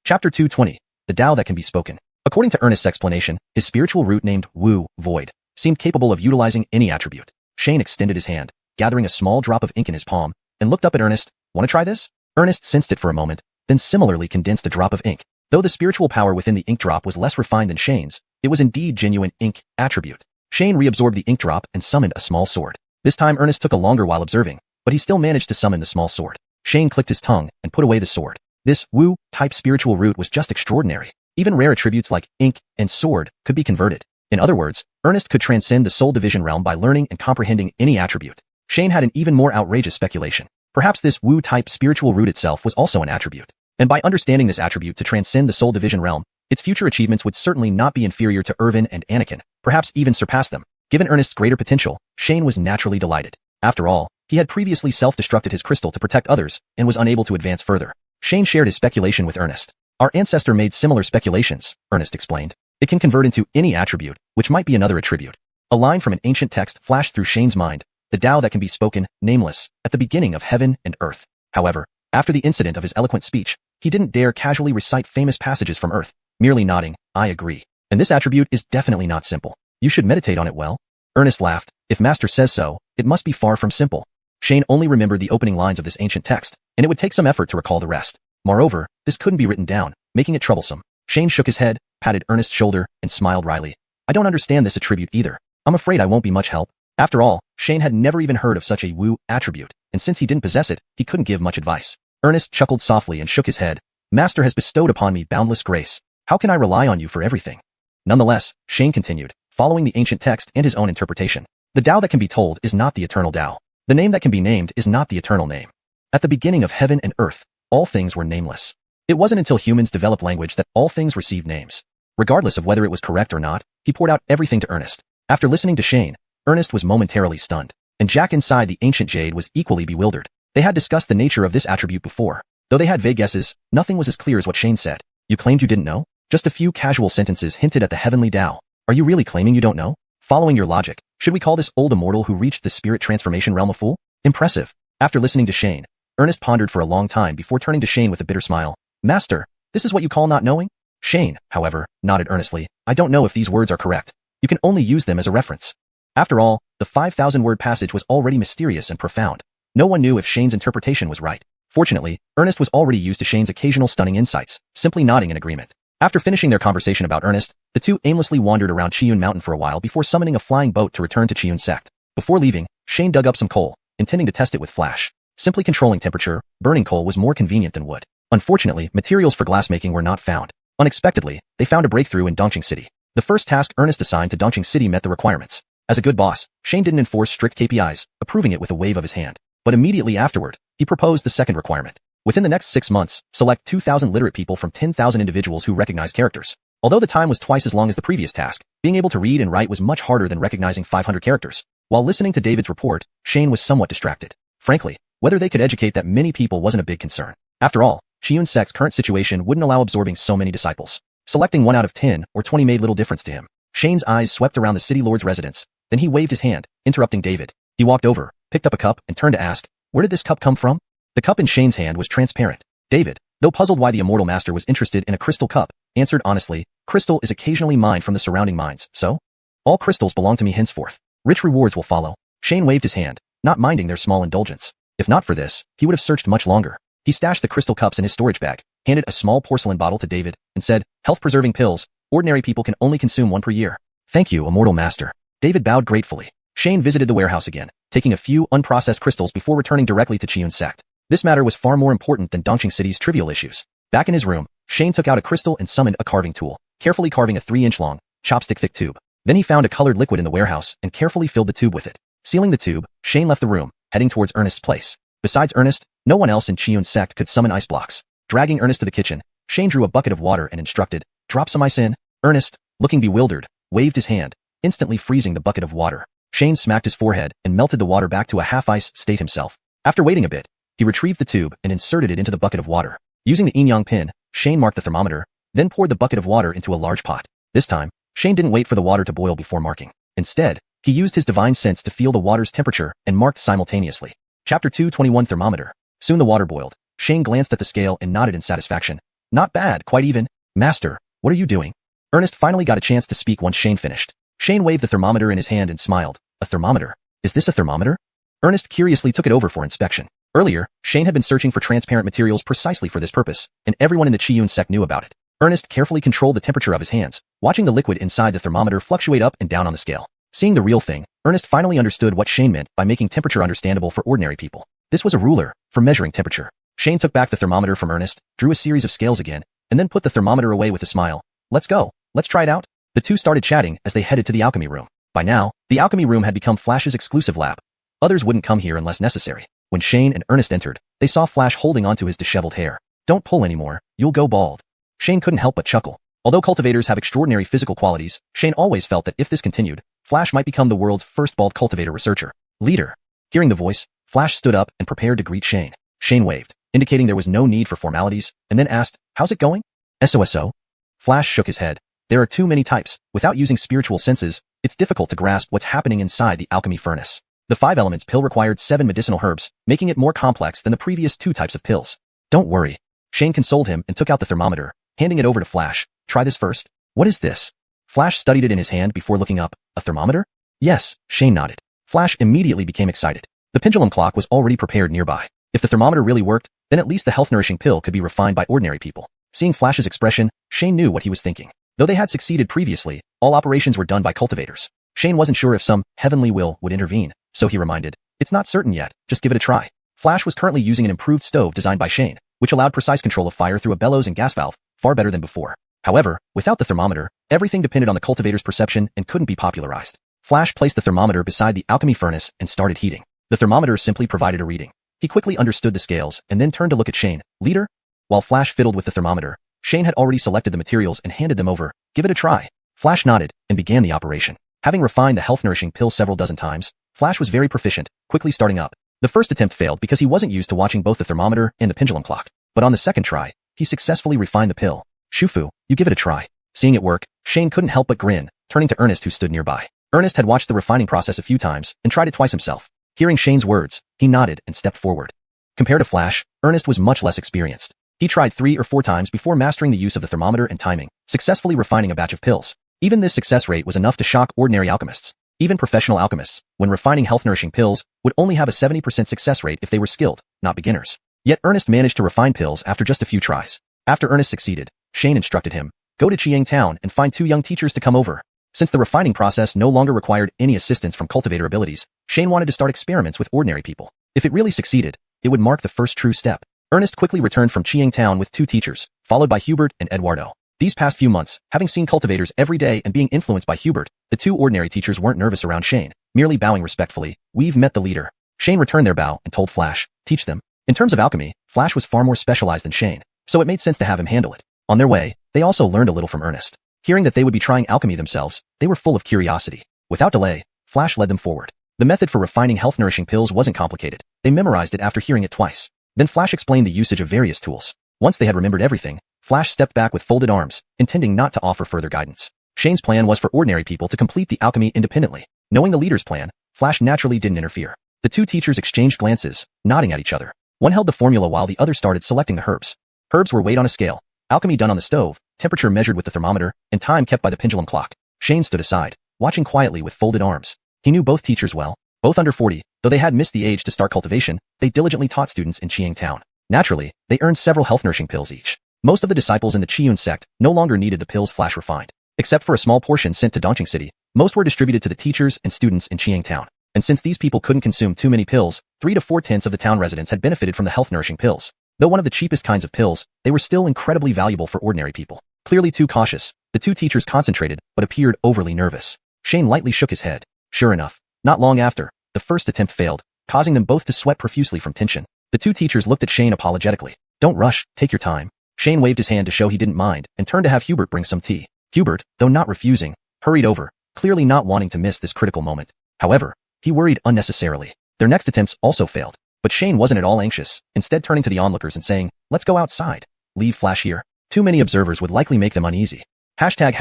Chapter 220. The Tao that can be spoken. According to Ernest's explanation, his spiritual root named Wu, void, seemed capable of utilizing any attribute. Shane extended his hand, gathering a small drop of ink in his palm, and looked up at Ernest. "Want to try this?" Ernest sensed it for a moment, then similarly condensed a drop of ink. Though the spiritual power within the ink drop was less refined than Shane's, it was indeed genuine ink attribute. Shane reabsorbed the ink drop and summoned a small sword. This time Ernest took a longer while observing, but he still managed to summon the small sword. Shane clicked his tongue and put away the sword. This Wu-type spiritual root was just extraordinary. Even rare attributes like ink and sword could be converted. In other words, Ernest could transcend the soul division realm by learning and comprehending any attribute. Shane had an even more outrageous speculation. Perhaps this Wu-type spiritual root itself was also an attribute. And by understanding this attribute to transcend the soul division realm, its future achievements would certainly not be inferior to Irvin and Anakin, perhaps even surpass them. Given Ernest's greater potential, Shane was naturally delighted. After all, he had previously self-destructed his crystal to protect others and was unable to advance further. Shane shared his speculation with Ernest. "Our ancestor made similar speculations," Ernest explained. "It can convert into any attribute, which might be another attribute." A line from an ancient text flashed through Shane's mind, the Tao that can be spoken, nameless, at the beginning of heaven and earth. However, after the incident of his eloquent speech, he didn't dare casually recite famous passages from earth, merely nodding, "I agree. And this attribute is definitely not simple. You should meditate on it well." Ernest laughed. If Master says so, it must be far from simple. Shane only remembered the opening lines of this ancient text, and it would take some effort to recall the rest. Moreover, this couldn't be written down, making it troublesome. Shane shook his head, patted Ernest's shoulder, and smiled wryly. "I don't understand this attribute either. I'm afraid I won't be much help." After all, Shane had never even heard of such a Wu attribute, and since he didn't possess it, he couldn't give much advice. Ernest chuckled softly and shook his head. "Master has bestowed upon me boundless grace. How can I rely on you for everything?" Nonetheless, Shane continued, following the ancient text and his own interpretation. "The Tao that can be told is not the eternal Tao. The name that can be named is not the eternal name. At the beginning of heaven and earth, all things were nameless. It wasn't until humans developed language that all things received names." Regardless of whether it was correct or not, he poured out everything to Ernest. After listening to Shane, Ernest was momentarily stunned, and Jack inside the ancient jade was equally bewildered. They had discussed the nature of this attribute before. Though they had vague guesses, nothing was as clear as what Shane said. "You claimed you didn't know?" Just a few casual sentences hinted at the heavenly Tao. "Are you really claiming you don't know?" "Following your logic, should we call this old immortal who reached the spirit transformation realm a fool?" "Impressive." After listening to Shane, Ernest pondered for a long time before turning to Shane with a bitter smile. "Master, this is what you call not knowing?" Shane, however, nodded earnestly. "I don't know if these words are correct. You can only use them as a reference." After all, the 5,000-word passage was already mysterious and profound. No one knew if Shane's interpretation was right. Fortunately, Ernest was already used to Shane's occasional stunning insights, simply nodding in agreement. After finishing their conversation about Ernest, the two aimlessly wandered around Xiuxian Mountain for a while before summoning a flying boat to return to Xiuxian sect. Before leaving, Shane dug up some coal, intending to test it with Flash. Simply controlling temperature, burning coal was more convenient than wood. Unfortunately, materials for glassmaking were not found. Unexpectedly, they found a breakthrough in Dongqing City. The first task Ernest assigned to Dongqing City met the requirements. As a good boss, Shane didn't enforce strict KPIs, approving it with a wave of his hand. But immediately afterward, he proposed the second requirement. Within the next 6 months, select 2,000 literate people from 10,000 individuals who recognize characters. Although the time was twice as long as the previous task, being able to read and write was much harder than recognizing 500 characters. While listening to David's report, Shane was somewhat distracted. Frankly, whether they could educate that many people wasn't a big concern. After all, Xiuxian sect's current situation wouldn't allow absorbing so many disciples. Selecting 1 out of 10 or 20 made little difference to him. Shane's eyes swept around the city lord's residence. Then he waved his hand, interrupting David. He walked over, picked up a cup, and turned to ask, "Where did this cup come from?" The cup in Shane's hand was transparent. David, though puzzled why the immortal master was interested in a crystal cup, answered honestly, "Crystal is occasionally mined from the surrounding mines, so? All crystals belong to me henceforth. Rich rewards will follow." Shane waved his hand, not minding their small indulgence. If not for this, he would have searched much longer. He stashed the crystal cups in his storage bag, handed a small porcelain bottle to David, and said, "Health-preserving pills. Ordinary people can only consume 1 per year." "Thank you, immortal master." David bowed gratefully. Shane visited the warehouse again, taking a few unprocessed crystals before returning directly to Xiuxian sect. This matter was far more important than Dongqing City's trivial issues. Back in his room, Shane took out a crystal and summoned a carving tool, carefully carving a 3-inch long, chopstick-thick tube. Then he found a colored liquid in the warehouse and carefully filled the tube with it. Sealing the tube, Shane left the room, heading towards Ernest's place. Besides Ernest, no one else in Xiuxian sect could summon ice blocks. Dragging Ernest to the kitchen, Shane drew a bucket of water and instructed, "Drop some ice in." Ernest, looking bewildered, waved his hand, instantly freezing the bucket of water. Shane smacked his forehead and melted the water back to a half-ice state himself. After waiting a bit, he retrieved the tube and inserted it into the bucket of water. Using the yin-yang pin, Shane marked the thermometer, then poured the bucket of water into a large pot. This time, Shane didn't wait for the water to boil before marking. Instead, he used his divine sense to feel the water's temperature and marked simultaneously. Chapter 221 Thermometer. Soon the water boiled. Shane glanced at the scale and nodded in satisfaction. "Not bad, quite even." "Master, what are you doing?" Ernest finally got a chance to speak once Shane finished. Shane waved the thermometer in his hand and smiled. "A thermometer? Is this a thermometer?" Ernest curiously took it over for inspection. Earlier, Shane had been searching for transparent materials precisely for this purpose, and everyone in the Xiuxian sect knew about it. Ernest carefully controlled the temperature of his hands, watching the liquid inside the thermometer fluctuate up and down on the scale. Seeing the real thing, Ernest finally understood what Shane meant by making temperature understandable for ordinary people. This was a ruler for measuring temperature. Shane took back the thermometer from Ernest, drew a series of scales again, and then put the thermometer away with a smile. "Let's go. Let's try it out." The two started chatting as they headed to the alchemy room. By now, the alchemy room had become Flash's exclusive lab. Others wouldn't come here unless necessary. When Shane and Ernest entered, they saw Flash holding onto his disheveled hair. "Don't pull anymore, you'll go bald." Shane couldn't help but chuckle. Although cultivators have extraordinary physical qualities, Shane always felt that if this continued, Flash might become the world's first bald cultivator researcher. "Leader." Hearing the voice, Flash stood up and prepared to greet Shane. Shane waved, indicating there was no need for formalities, and then asked, "How's it going?" "SOSO?" Flash shook his head. "There are too many types. Without using spiritual senses, it's difficult to grasp what's happening inside the alchemy furnace." The 5 elements pill required 7 medicinal herbs, making it more complex than the previous 2 types of pills. "Don't worry." Shane consoled him and took out the thermometer, handing it over to Flash. "Try this first." "What is this?" Flash studied it in his hand before looking up. "A thermometer?" "Yes," Shane nodded. Flash immediately became excited. The pendulum clock was already prepared nearby. If the thermometer really worked, then at least the health-nourishing pill could be refined by ordinary people. Seeing Flash's expression, Shane knew what he was thinking. Though they had succeeded previously, all operations were done by cultivators. Shane wasn't sure if some heavenly will would intervene, so he reminded, "It's not certain yet, just give it a try." Flash was currently using an improved stove designed by Shane, which allowed precise control of fire through a bellows and gas valve, far better than before. However, without the thermometer, everything depended on the cultivator's perception and couldn't be popularized. Flash placed the thermometer beside the alchemy furnace and started heating. The thermometer simply provided a reading. He quickly understood the scales and then turned to look at Shane. "Leader?" While Flash fiddled with the thermometer, Shane had already selected the materials and handed them over. "Give it a try." Flash nodded and began the operation. Having refined the health-nourishing pill several dozen times, Flash was very proficient, quickly starting up. The first attempt failed because he wasn't used to watching both the thermometer and the pendulum clock. But on the second try, he successfully refined the pill. "Shufu, you give it a try." Seeing it work, Shane couldn't help but grin, turning to Ernest who stood nearby. Ernest had watched the refining process a few times and tried it twice himself. Hearing Shane's words, he nodded and stepped forward. Compared to Flash, Ernest was much less experienced. He tried 3 or 4 times before mastering the use of the thermometer and timing, successfully refining a batch of pills. Even this success rate was enough to shock ordinary alchemists. Even professional alchemists, when refining health-nourishing pills, would only have a 70% success rate if they were skilled, not beginners. Yet Ernest managed to refine pills after just a few tries. After Ernest succeeded, Shane instructed him, Go to Qiang Town and find 2 young teachers to come over. Since the refining process no longer required any assistance from cultivator abilities, Shane wanted to start experiments with ordinary people. If it really succeeded, it would mark the first true step. Ernest quickly returned from Qiang Town with 2 teachers, followed by Hubert and Eduardo. These past few months, having seen cultivators every day and being influenced by Hubert, the 2 ordinary teachers weren't nervous around Shane, merely bowing respectfully. We've met the leader. Shane returned their bow and told Flash, teach them. In terms of alchemy, Flash was far more specialized than Shane, so it made sense to have him handle it. On their way, they also learned a little from Ernest. Hearing that they would be trying alchemy themselves, they were full of curiosity. Without delay, Flash led them forward. The method for refining health-nourishing pills wasn't complicated. They memorized it after hearing it twice. Then Flash explained the usage of various tools. Once they had remembered everything, Flash stepped back with folded arms, intending not to offer further guidance. Shane's plan was for ordinary people to complete the alchemy independently. Knowing the leader's plan, Flash naturally didn't interfere. The 2 teachers exchanged glances, nodding at each other. One held the formula while the other started selecting the herbs. Herbs were weighed on a scale, alchemy done on the stove, temperature measured with the thermometer, and time kept by the pendulum clock. Shane stood aside, watching quietly with folded arms. He knew both teachers well, both under 40, though they had missed the age to start cultivation. They diligently taught students in Qiang Town. Naturally, they earned several health-nourishing pills each. Most of the disciples in the Qiuxian sect no longer needed the pills Flash refined. Except for a small portion sent to Dongqing City, most were distributed to the teachers and students in Qiang Town. And since these people couldn't consume too many pills, 3 to 4/10 of the town residents had benefited from the health-nourishing pills. Though one of the cheapest kinds of pills, they were still incredibly valuable for ordinary people. Clearly too cautious, the 2 teachers concentrated but appeared overly nervous. Shane lightly shook his head. Sure enough, not long after, the first attempt failed, causing them both to sweat profusely from tension. The 2 teachers looked at Shane apologetically. Don't rush, take your time. Shane waved his hand to show he didn't mind and turned to have Hubert bring some tea. Hubert, though not refusing, hurried over, clearly not wanting to miss this critical moment. However, he worried unnecessarily. Their next attempts also failed, but Shane wasn't at all anxious, instead turning to the onlookers and saying, let's go outside. Leave Flash here. Too many observers would likely make them uneasy. Hashtag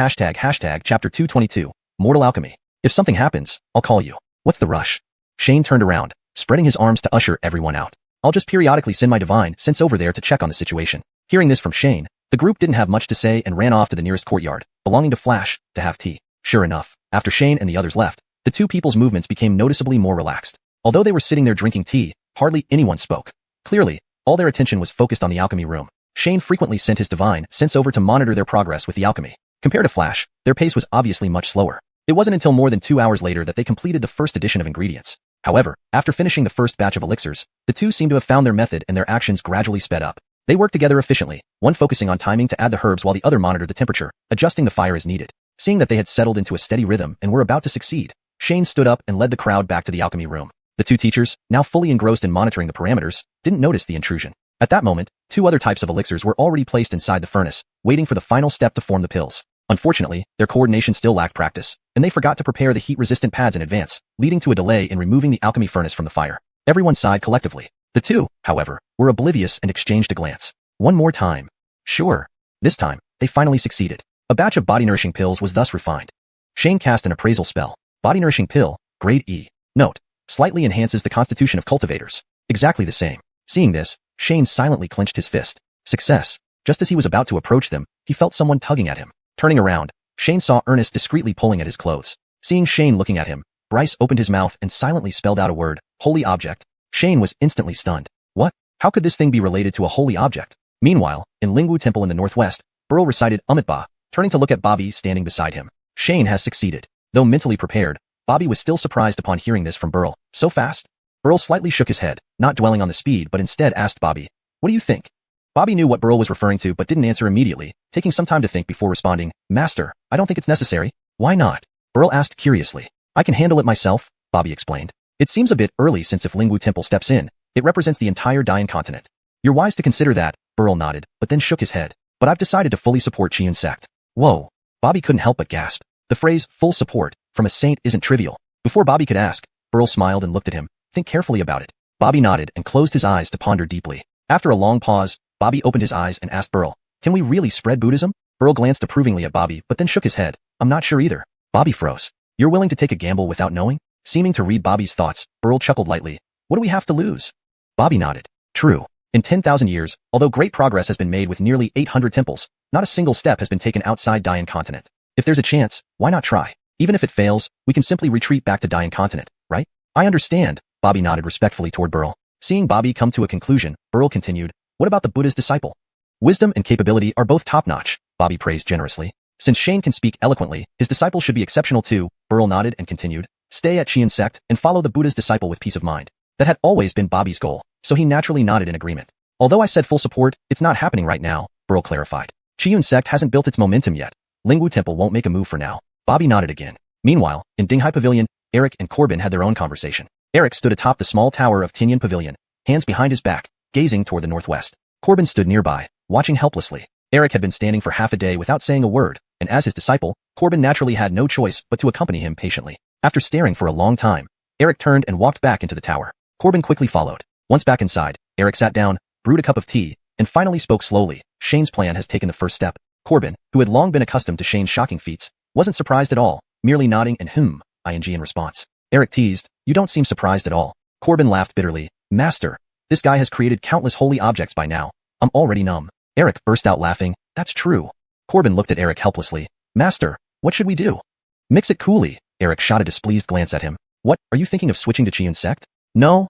chapter 222, Mortal Alchemy. If something happens, I'll call you. What's the rush? Shane turned around, spreading his arms to usher everyone out. I'll just periodically send my divine sense over there to check on the situation. Hearing this from Shane, the group didn't have much to say and ran off to the nearest courtyard, belonging to Flash, to have tea. Sure enough, after Shane and the others left, the 2 people's movements became noticeably more relaxed. Although they were sitting there drinking tea, hardly anyone spoke. Clearly, all their attention was focused on the alchemy room. Shane frequently sent his divine sense over to monitor their progress with the alchemy. Compared to Flash, their pace was obviously much slower. It wasn't until more than 2 hours later that they completed the first addition of ingredients. However, after finishing the first batch of elixirs, the 2 seemed to have found their method and their actions gradually sped up. They worked together efficiently, one focusing on timing to add the herbs while the other monitored the temperature, adjusting the fire as needed. Seeing that they had settled into a steady rhythm and were about to succeed, Shane stood up and led the crowd back to the alchemy room. The 2 teachers, now fully engrossed in monitoring the parameters, didn't notice the intrusion. At that moment, 2 other types of elixirs were already placed inside the furnace, waiting for the final step to form the pills. Unfortunately, their coordination still lacked practice, and they forgot to prepare the heat-resistant pads in advance, leading to a delay in removing the alchemy furnace from the fire. Everyone sighed collectively. The 2, however, were oblivious and exchanged a glance. One more time. Sure. This time, they finally succeeded. A batch of body-nourishing pills was thus refined. Shane cast an appraisal spell. Body-nourishing pill, grade E. Note: slightly enhances the constitution of cultivators. Exactly the same. Seeing this, Shane silently clenched his fist. Success. Just as he was about to approach them, he felt someone tugging at him. Turning around, Shane saw Ernest discreetly pulling at his clothes. Seeing Shane looking at him, Bryce opened his mouth and silently spelled out a word, holy object. Shane was instantly stunned. What? How could this thing be related to a holy object? Meanwhile, in Lingwu Temple in the northwest, Burl recited Umitba, turning to look at Bobby standing beside him. Shane has succeeded. Though mentally prepared, Bobby was still surprised upon hearing this from Burl. So fast? Burl slightly shook his head, not dwelling on the speed but instead asked Bobby, what do you think? Bobby knew what Burl was referring to but didn't answer immediately, taking some time to think before responding, Master, I don't think it's necessary. Why not? Burl asked curiously. I can handle it myself, Bobby explained. It seems a bit early since if Lingwu Temple steps in, it represents the entire Dian continent. You're wise to consider that, Burl nodded, but then shook his head. But I've decided to fully support Qian sect. Whoa. Bobby couldn't help but gasp. The phrase, full support, from a saint isn't trivial. Before Bobby could ask, Burl smiled and looked at him. Think carefully about it. Bobby nodded and closed his eyes to ponder deeply. After a long pause, Bobby opened his eyes and asked Burl, can we really spread Buddhism? Burl glanced approvingly at Bobby but then shook his head. I'm not sure either. Bobby froze. You're willing to take a gamble without knowing? Seeming to read Bobby's thoughts, Burl chuckled lightly. What do we have to lose? Bobby nodded. True. In 10,000 years, although great progress has been made with nearly 800 temples, not a single step has been taken outside Dian continent. If there's a chance, why not try? Even if it fails, we can simply retreat back to Dian continent, right? I understand, Bobby nodded respectfully toward Burl. Seeing Bobby come to a conclusion, Burl continued, what about the Buddha's disciple? Wisdom and capability are both top-notch, Bobby praised generously. Since Shane can speak eloquently, his disciple should be exceptional too. Burl nodded and continued. Stay at Xian sect and follow the Buddha's disciple with peace of mind. That had always been Bobby's goal, so he naturally nodded in agreement. Although I said full support, it's not happening right now, Burl clarified. Xiun sect hasn't built its momentum yet. Lingwu Temple won't make a move for now. Bobby nodded again. Meanwhile, in Dinghai Pavilion, Eric and Corbin had their own conversation. Eric stood atop the small tower of Tinyan Pavilion, hands behind his back, gazing toward the northwest. Corbin stood nearby, watching helplessly. Eric had been standing for half a day without saying a word, and as his disciple, Corbin naturally had no choice but to accompany him patiently. After staring for a long time, Eric turned and walked back into the tower. Corbin quickly followed. Once back inside, Eric sat down, brewed a cup of tea, and finally spoke slowly. Shane's plan has taken the first step. Corbin, who had long been accustomed to Shane's shocking feats, wasn't surprised at all, merely nodding and ing in response. Eric teased, you don't seem surprised at all. Corbin laughed bitterly. Master, this guy has created countless holy objects by now. I'm already numb. Eric burst out laughing. That's true. Corbin looked at Eric helplessly. Master, what should we do? Mix it coolly. Eric shot a displeased glance at him. What, are you thinking of switching to Qian sect? No.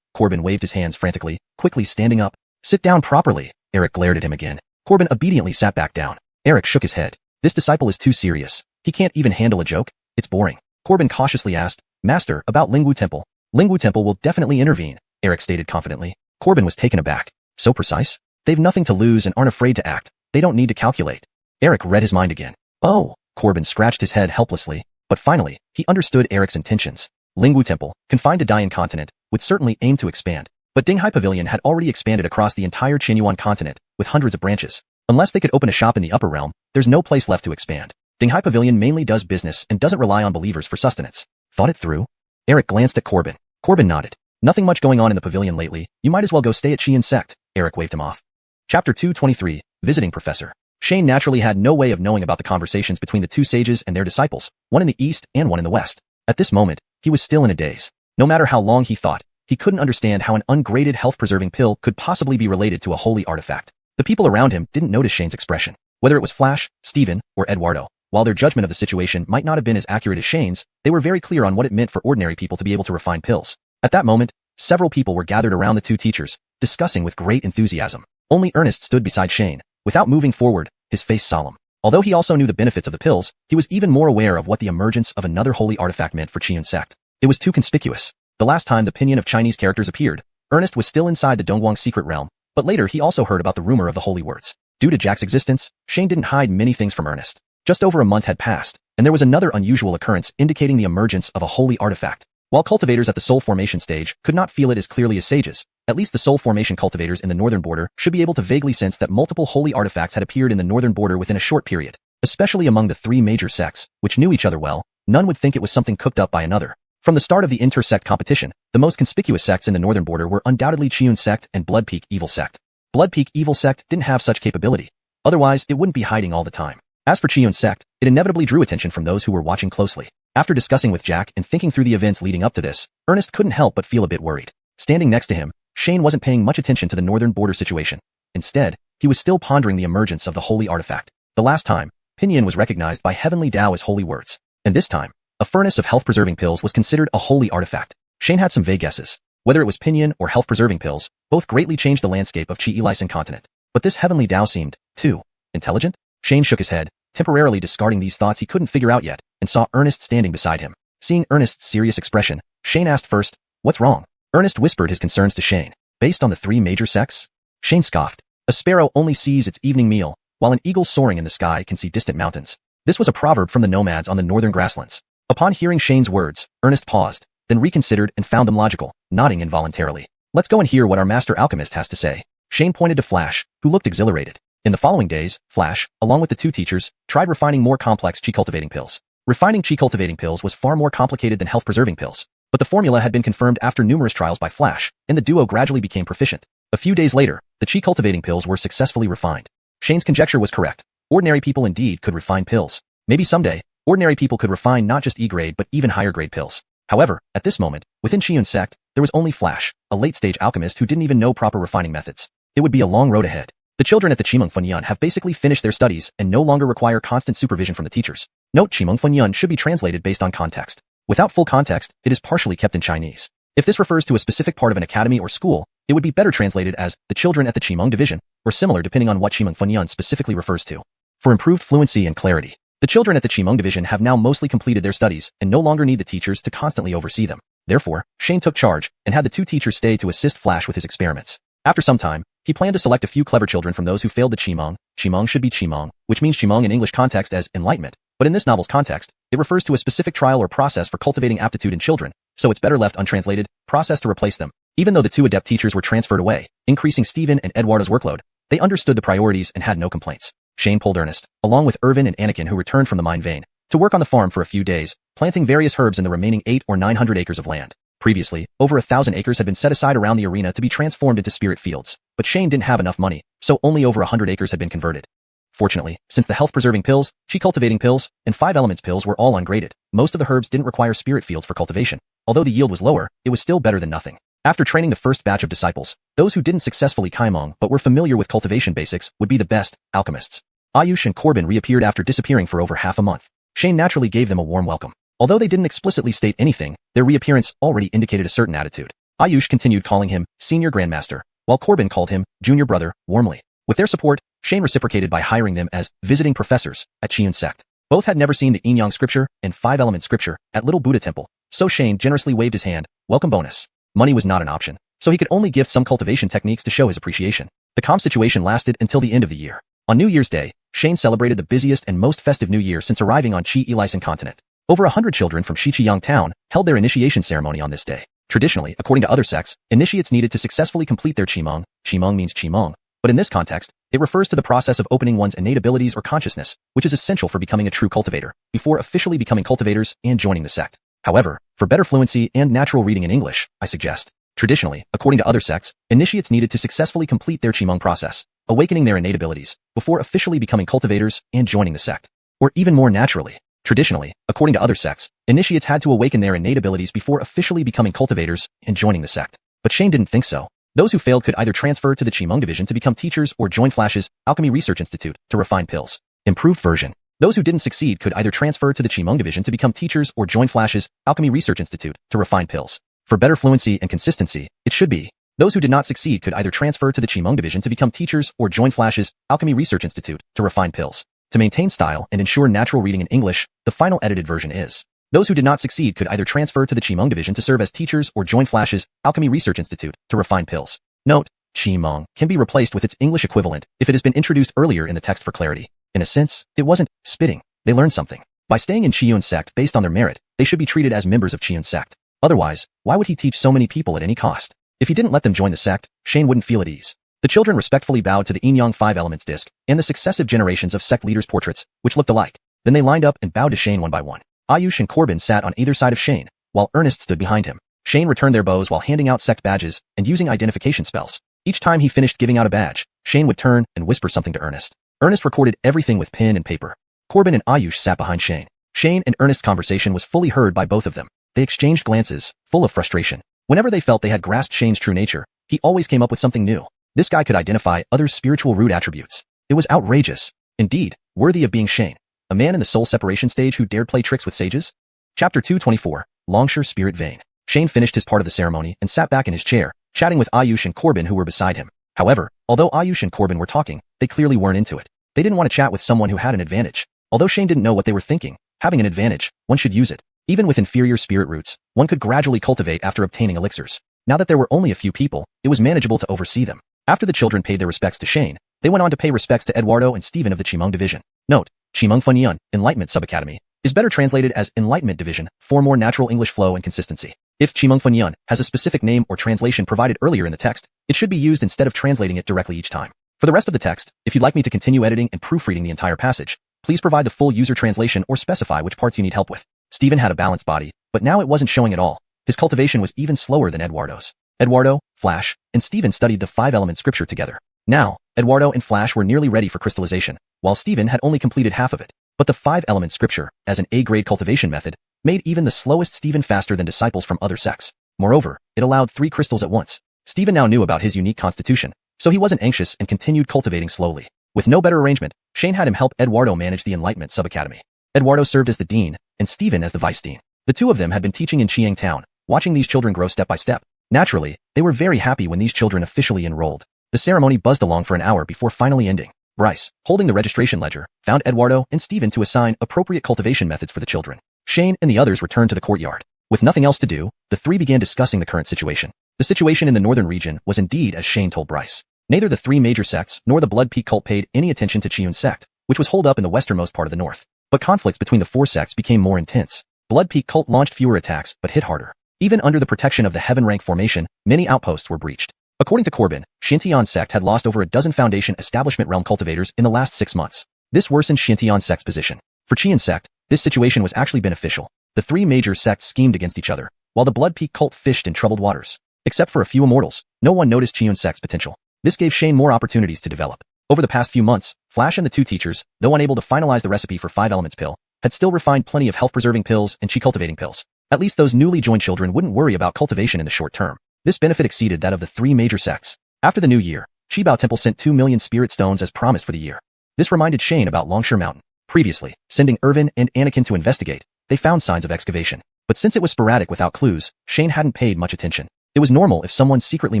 Corbin waved his hands frantically, quickly standing up. Sit down properly. Eric glared at him again. Corbin obediently sat back down. Eric shook his head. This disciple is too serious. He can't even handle a joke. It's boring. Corbin cautiously asked, Master, about Lingwu Temple. Lingwu Temple will definitely intervene, Eric stated confidently. Corbin was taken aback. So precise? They've nothing to lose and aren't afraid to act. They don't need to calculate. Eric read his mind again. Oh, Corbin scratched his head helplessly. But finally, he understood Eric's intentions. Lingwu Temple, confined to Dian continent, would certainly aim to expand. But Dinghai Pavilion had already expanded across the entire Xuanhuan continent, with hundreds of branches. Unless they could open a shop in the upper realm, there's no place left to expand. Dinghai Pavilion mainly does business and doesn't rely on believers for sustenance. Thought it through? Eric glanced at Corbin. Corbin nodded. Nothing much going on in the pavilion lately. You might as well go stay at Qian sect. Eric waved him off. Chapter 223, Visiting Professor. Shane naturally had no way of knowing about the conversations between the two sages and their disciples, one in the east and one in the west. At this moment, he was still in a daze. No matter how long he thought, he couldn't understand how an ungraded health-preserving pill could possibly be related to a holy artifact. The people around him didn't notice Shane's expression. Whether it was Flash, Steven, or Eduardo, while their judgment of the situation might not have been as accurate as Shane's, they were very clear on what it meant for ordinary people to be able to refine pills. At that moment, several people were gathered around the two teachers, discussing with great enthusiasm. Only Ernest stood beside Shane. Without moving forward, his face solemn. Although he also knew the benefits of the pills, he was even more aware of what the emergence of another holy artifact meant for Qian sect. It was too conspicuous. The last time the pinyin of Chinese characters appeared, Ernest was still inside the Dongguang secret realm, but later he also heard about the rumor of the holy words. Due to Jack's existence, Shane didn't hide many things from Ernest. Just over a month had passed, and there was another unusual occurrence indicating the emergence of a holy artifact. While cultivators at the soul formation stage could not feel it as clearly as sages, at least the soul formation cultivators in the northern border should be able to vaguely sense that multiple holy artifacts had appeared in the northern border within a short period. Especially among the three major sects, which knew each other well, none would think it was something cooked up by another. From the start of the inter-sect competition, the most conspicuous sects in the northern border were undoubtedly Qiun sect and Blood Peak Evil sect. Blood Peak Evil sect didn't have such capability. Otherwise, it wouldn't be hiding all the time. As for Qiun sect, it inevitably drew attention from those who were watching closely. After discussing with Jack and thinking through the events leading up to this, Ernest couldn't help but feel a bit worried. Standing next to him, Shane wasn't paying much attention to the northern border situation. Instead, he was still pondering the emergence of the holy artifact. The last time, pinyin was recognized by Heavenly Tao as holy words. And this time, a furnace of health-preserving pills was considered a holy artifact. Shane had some vague guesses. Whether it was pinyin or health-preserving pills, both greatly changed the landscape of Qi-Elysian continent. But this Heavenly Tao seemed, too, intelligent? Shane shook his head, temporarily discarding these thoughts he couldn't figure out yet, and saw Ernest standing beside him. Seeing Ernest's serious expression, Shane asked first, what's wrong? Ernest whispered his concerns to Shane. Based on the three major sects? Shane scoffed. A sparrow only sees its evening meal, while an eagle soaring in the sky can see distant mountains. This was a proverb from the nomads on the northern grasslands. Upon hearing Shane's words, Ernest paused, then reconsidered and found them logical, nodding involuntarily. Let's go and hear what our master alchemist has to say. Shane pointed to Flash, who looked exhilarated. In the following days, Flash, along with the two teachers, tried refining more complex qi-cultivating pills. Refining qi-cultivating pills was far more complicated than health-preserving pills, but the formula had been confirmed after numerous trials by Flash, and the duo gradually became proficient. A few days later, the qi-cultivating pills were successfully refined. Shane's conjecture was correct. Ordinary people indeed could refine pills. Maybe someday, ordinary people could refine not just E-grade but even higher-grade pills. However, at this moment, within Qiun sect, there was only Flash, a late-stage alchemist who didn't even know proper refining methods. It would be a long road ahead. The children at the Qimeng Funyun have basically finished their studies and no longer require constant supervision from the teachers. Note Qimeng Funyun should be translated based on context. Without full context, it is partially kept in Chinese. If this refers to a specific part of an academy or school, it would be better translated as the children at the Qimeng division, or similar depending on what Qimeng Funyun specifically refers to. For improved fluency and clarity, the children at the Qimeng division have now mostly completed their studies and no longer need the teachers to constantly oversee them. Therefore, Shane took charge and had the two teachers stay to assist Flash with his experiments. After some time, he planned to select a few clever children from those who failed the Qimeng. Qimeng should be Qimeng, which means Qimeng in English context as enlightenment, but in this novel's context, it refers to a specific trial or process for cultivating aptitude in children, so it's better left untranslated, process to replace them. Even though the two adept teachers were transferred away, increasing Steven and Eduardo's workload, they understood the priorities and had no complaints. Shane pulled Ernest, along with Irvin and Anakin who returned from the mine vein, to work on the farm for a few days, planting various herbs in the remaining 800 or 900 acres of land. Previously, over 1,000 acres had been set aside around the arena to be transformed into spirit fields, but Shane didn't have enough money, so only over 100 acres had been converted. Fortunately, since the health-preserving pills, chi-cultivating pills, and 5 elements pills were all ungraded, most of the herbs didn't require spirit fields for cultivation. Although the yield was lower, it was still better than nothing. After training the first batch of disciples, those who didn't successfully Qimeng but were familiar with cultivation basics would be the best alchemists. Ayush and Corbin reappeared after disappearing for over half a month. Shane naturally gave them a warm welcome. Although they didn't explicitly state anything, their reappearance already indicated a certain attitude. Ayush continued calling him Senior Grandmaster, while Corbin called him Junior Brother warmly. With their support, Shane reciprocated by hiring them as visiting professors at Xiuxian sect. Both had never seen the Yin Yang scripture and 5-element scripture at Little Buddha Temple, so Shane generously waved his hand, welcome bonus. Money was not an option, so he could only gift some cultivation techniques to show his appreciation. The calm situation lasted until the end of the year. On New Year's Day, Shane celebrated the busiest and most festive New Year since arriving on Qi-Elisan continent. Over 100 children from Xiqiang town held their initiation ceremony on this day. Traditionally, according to other sects, initiates needed to successfully complete their Qimeng. Qimeng means Qimeng, but in this context, it refers to the process of opening one's innate abilities or consciousness, which is essential for becoming a true cultivator, before officially becoming cultivators and joining the sect. However, for better fluency and natural reading in English, I suggest. Traditionally, according to other sects, initiates needed to successfully complete their Qimeng process, awakening their innate abilities, before officially becoming cultivators and joining the sect. Or even more naturally, traditionally, according to other sects, initiates had to awaken their innate abilities before officially becoming cultivators and joining the sect. But Shane didn't think so. Those who failed could either transfer to the Qimeng division to become teachers or join Flash's Alchemy Research Institute to refine pills. Improved version. Those who didn't succeed could either transfer to the Qimeng division to become teachers or join Flash's Alchemy Research Institute to refine pills. For better fluency and consistency, it should be. Those who did not succeed could either transfer to the Qimeng division to become teachers or join Flash's Alchemy Research Institute to refine pills. To maintain style and ensure natural reading in English, the final edited version is. Those who did not succeed could either transfer to the Qimeng division to serve as teachers or join Flash's Alchemy Research Institute to refine pills. Note, Qimeng can be replaced with its English equivalent if it has been introduced earlier in the text for clarity. In a sense, it wasn't spitting. They learned something. By staying in Xiuxian sect based on their merit, they should be treated as members of Xiuxian sect. Otherwise, why would he teach so many people at any cost? If he didn't let them join the sect, Shane wouldn't feel at ease. The children respectfully bowed to the Yin Yang 5 elements disc and the successive generations of sect leaders' portraits, which looked alike. Then they lined up and bowed to Shane one by one. Ayush and Corbin sat on either side of Shane, while Ernest stood behind him. Shane returned their bows while handing out sect badges and using identification spells. Each time he finished giving out a badge, Shane would turn and whisper something to Ernest. Ernest recorded everything with pen and paper. Corbin and Ayush sat behind Shane. Shane and Ernest's conversation was fully heard by both of them. They exchanged glances, full of frustration. Whenever they felt they had grasped Shane's true nature, he always came up with something new. This guy could identify others' spiritual root attributes. It was outrageous. Indeed, worthy of being Shane. A man in the soul separation stage who dared play tricks with sages? Chapter 224, Longshore Spirit Vein. Shane finished his part of the ceremony and sat back in his chair, chatting with Ayush and Corbin who were beside him. However, although Ayush and Corbin were talking, they clearly weren't into it. They didn't want to chat with someone who had an advantage. Although Shane didn't know what they were thinking, having an advantage, one should use it. Even with inferior spirit roots, one could gradually cultivate after obtaining elixirs. Now that there were only a few people, it was manageable to oversee them. After the children paid their respects to Shane, they went on to pay respects to Eduardo and Steven of the Qimeng division. Note, Qimeng Funyun, Enlightenment Subacademy, is better translated as Enlightenment Division for more natural English flow and consistency. If Qimeng Funyun has a specific name or translation provided earlier in the text, it should be used instead of translating it directly each time. For the rest of the text, if you'd like me to continue editing and proofreading the entire passage, please provide the full user translation or specify which parts you need help with. Steven had a balanced body, but now it wasn't showing at all. His cultivation was even slower than Eduardo's. Eduardo, Flash, and Steven studied the 5-element scripture together. Now, Eduardo and Flash were nearly ready for crystallization, while Steven had only completed half of it. But the 5-element scripture, as an A-grade cultivation method, made even the slowest Steven faster than disciples from other sects. Moreover, it allowed 3 crystals at once. Steven now knew about his unique constitution, so he wasn't anxious and continued cultivating slowly. With no better arrangement, Shane had him help Eduardo manage the Enlightenment Subacademy. Eduardo served as the dean, and Steven as the vice dean. The two of them had been teaching in Qiang Town, watching these children grow step by step. Naturally, they were very happy when these children officially enrolled. The ceremony buzzed along for an hour before finally ending. Bryce, holding the registration ledger, found Eduardo and Steven to assign appropriate cultivation methods for the children. Shane and the others returned to the courtyard. With nothing else to do, the three began discussing the current situation. The situation in the northern region was indeed as Shane told Bryce. Neither the three major sects nor the Blood Peak cult paid any attention to Xiuxian sect, which was holed up in the westernmost part of the north. But conflicts between the four sects became more intense. Blood Peak cult launched fewer attacks but hit harder. Even under the protection of the Heaven Rank formation, many outposts were breached. According to Corbin, Xiuxian sect had lost over a dozen Foundation Establishment Realm cultivators in the last 6 months. This worsened Xiuxian sect's position. For Xiuxian sect, this situation was actually beneficial. The three major sects schemed against each other, while the Blood Peak cult fished in troubled waters. Except for a few immortals, no one noticed Xiuxian sect's potential. This gave Shane more opportunities to develop. Over the past few months, Flash and the two teachers, though unable to finalize the recipe for 5 Elements pill, had still refined plenty of health-preserving pills and chi-cultivating pills. At least those newly joined children wouldn't worry about cultivation in the short term. This benefit exceeded that of the three major sects. After the new year, Qibao Temple sent 2 million spirit stones as promised for the year. This reminded Shane about Longshore Mountain. Previously, sending Irvin and Anakin to investigate, they found signs of excavation. But since it was sporadic without clues, Shane hadn't paid much attention. It was normal if someone secretly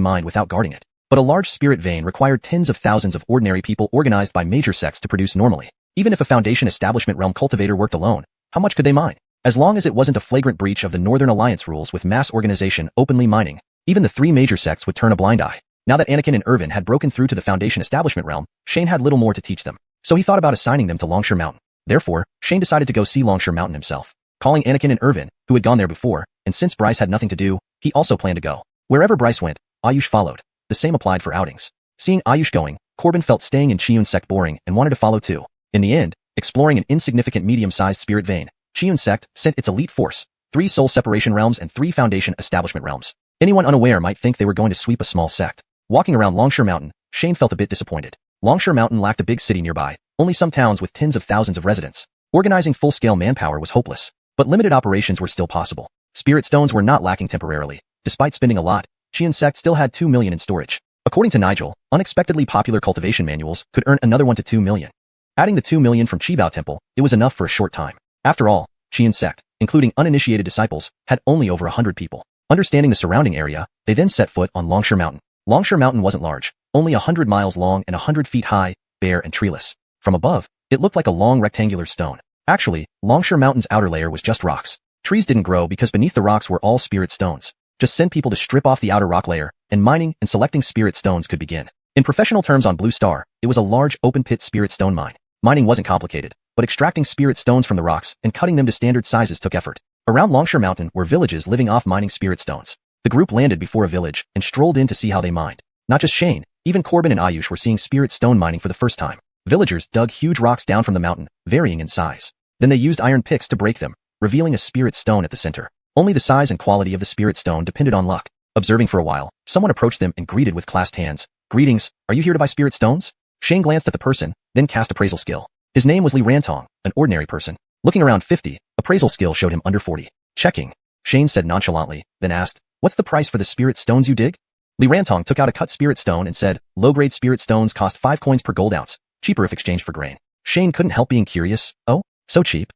mined without guarding it. But a large spirit vein required tens of thousands of ordinary people organized by major sects to produce normally. Even if a Foundation Establishment Realm cultivator worked alone, how much could they mine? As long as it wasn't a flagrant breach of the Northern Alliance rules with mass organization openly mining, even the three major sects would turn a blind eye. Now that Anakin and Irvin had broken through to the Foundation Establishment Realm, Shane had little more to teach them. So he thought about assigning them to Longshore Mountain. Therefore, Shane decided to go see Longshore Mountain himself. Calling Anakin and Irvin, who had gone there before, and since Bryce had nothing to do, he also planned to go. Wherever Bryce went, Ayush followed. The same applied for outings. Seeing Ayush going, Corbin felt staying in Xiuxian sect boring and wanted to follow too. In the end, exploring an insignificant medium-sized spirit vein, Xiuxian sect sent its elite force, 3 soul separation realms and 3 Foundation Establishment realms. Anyone unaware might think they were going to sweep a small sect. Walking around Longshore Mountain, Shane felt a bit disappointed. Longshore Mountain lacked a big city nearby, only some towns with tens of thousands of residents. Organizing full-scale manpower was hopeless, but limited operations were still possible. Spirit stones were not lacking temporarily. Despite spending a lot, Xiuxian sect still had 2 million in storage. According to Nigel, unexpectedly popular cultivation manuals could earn another 1 to 2 million. Adding the 2 million from Qibao Temple, it was enough for a short time. After all, Xiuxian sect, including uninitiated disciples, had only over 100 people. Understanding the surrounding area, they then set foot on Longshore Mountain. Longshore Mountain wasn't large, only 100 miles long and 100 feet high, bare and treeless. From above, it looked like a long rectangular stone. Actually, Longshore Mountain's outer layer was just rocks. Trees didn't grow because beneath the rocks were all spirit stones. Just send people to strip off the outer rock layer, and mining and selecting spirit stones could begin. In professional terms on Blue Star, it was a large open-pit spirit stone mine. Mining wasn't complicated, but extracting spirit stones from the rocks and cutting them to standard sizes took effort. Around Longshore Mountain were villages living off mining spirit stones. The group landed before a village and strolled in to see how they mined. Not just Shane, even Corbin and Ayush were seeing spirit stone mining for the first time. Villagers dug huge rocks down from the mountain, varying in size. Then they used iron picks to break them, revealing a spirit stone at the center. Only the size and quality of the spirit stone depended on luck. Observing for a while, someone approached them and greeted with clasped hands. "Greetings, are you here to buy spirit stones?" Shane glanced at the person, then cast appraisal skill. His name was Li Rantong, an ordinary person. Looking around 50, appraisal skill showed him under 40. Checking. Shane said nonchalantly, then asked, "What's the price for the spirit stones you dig?" Li Rantong took out a cut spirit stone and said, "Low-grade spirit stones cost 5 coins per gold ounce, cheaper if exchanged for grain." Shane couldn't help being curious. Oh, so cheap?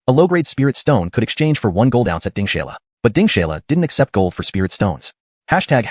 A low-grade spirit stone could exchange for 1 gold ounce at Dingshala. But Dingshala didn't accept gold for spirit stones. Hashtag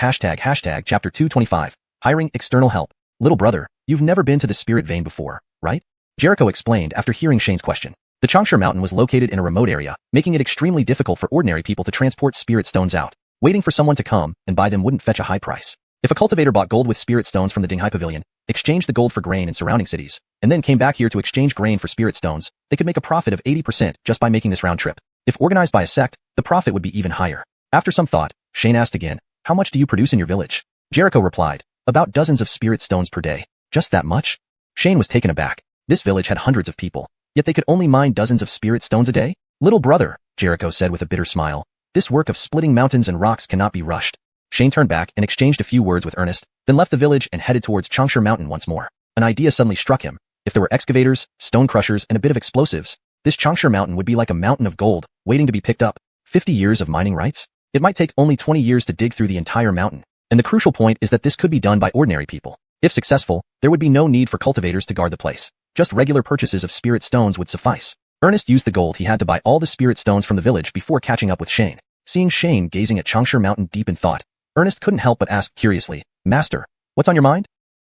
chapter 225. Hiring external help. "Little brother, you've never been to the spirit vein before, right?" Jericho explained after hearing Shane's question. The Changsha Mountain was located in a remote area, making it extremely difficult for ordinary people to transport spirit stones out. Waiting for someone to come and buy them wouldn't fetch a high price. If a cultivator bought gold with spirit stones from the Dinghai Pavilion, exchanged the gold for grain in surrounding cities, and then came back here to exchange grain for spirit stones, they could make a profit of 80% just by making this round trip. If organized by a sect, the profit would be even higher. After some thought, Shane asked again, "How much do you produce in your village?" Jericho replied, "About dozens of spirit stones per day." Just that much? Shane was taken aback. This village had hundreds of people, yet they could only mine dozens of spirit stones a day? "Little brother," Jericho said with a bitter smile, "this work of splitting mountains and rocks cannot be rushed." Shane turned back and exchanged a few words with Ernest, then left the village and headed towards Changsha Mountain once more. An idea suddenly struck him. If there were excavators, stone crushers, and a bit of explosives, this Changsha Mountain would be like a mountain of gold, waiting to be picked up. 50 years of mining rights? It might take only 20 years to dig through the entire mountain. And the crucial point is that this could be done by ordinary people. If successful, there would be no need for cultivators to guard the place. Just regular purchases of spirit stones would suffice. Ernest used the gold he had to buy all the spirit stones from the village before catching up with Shane. Seeing Shane gazing at Changsha Mountain deep in thought, Ernest couldn't help but ask curiously, "Master, what's on your mind?"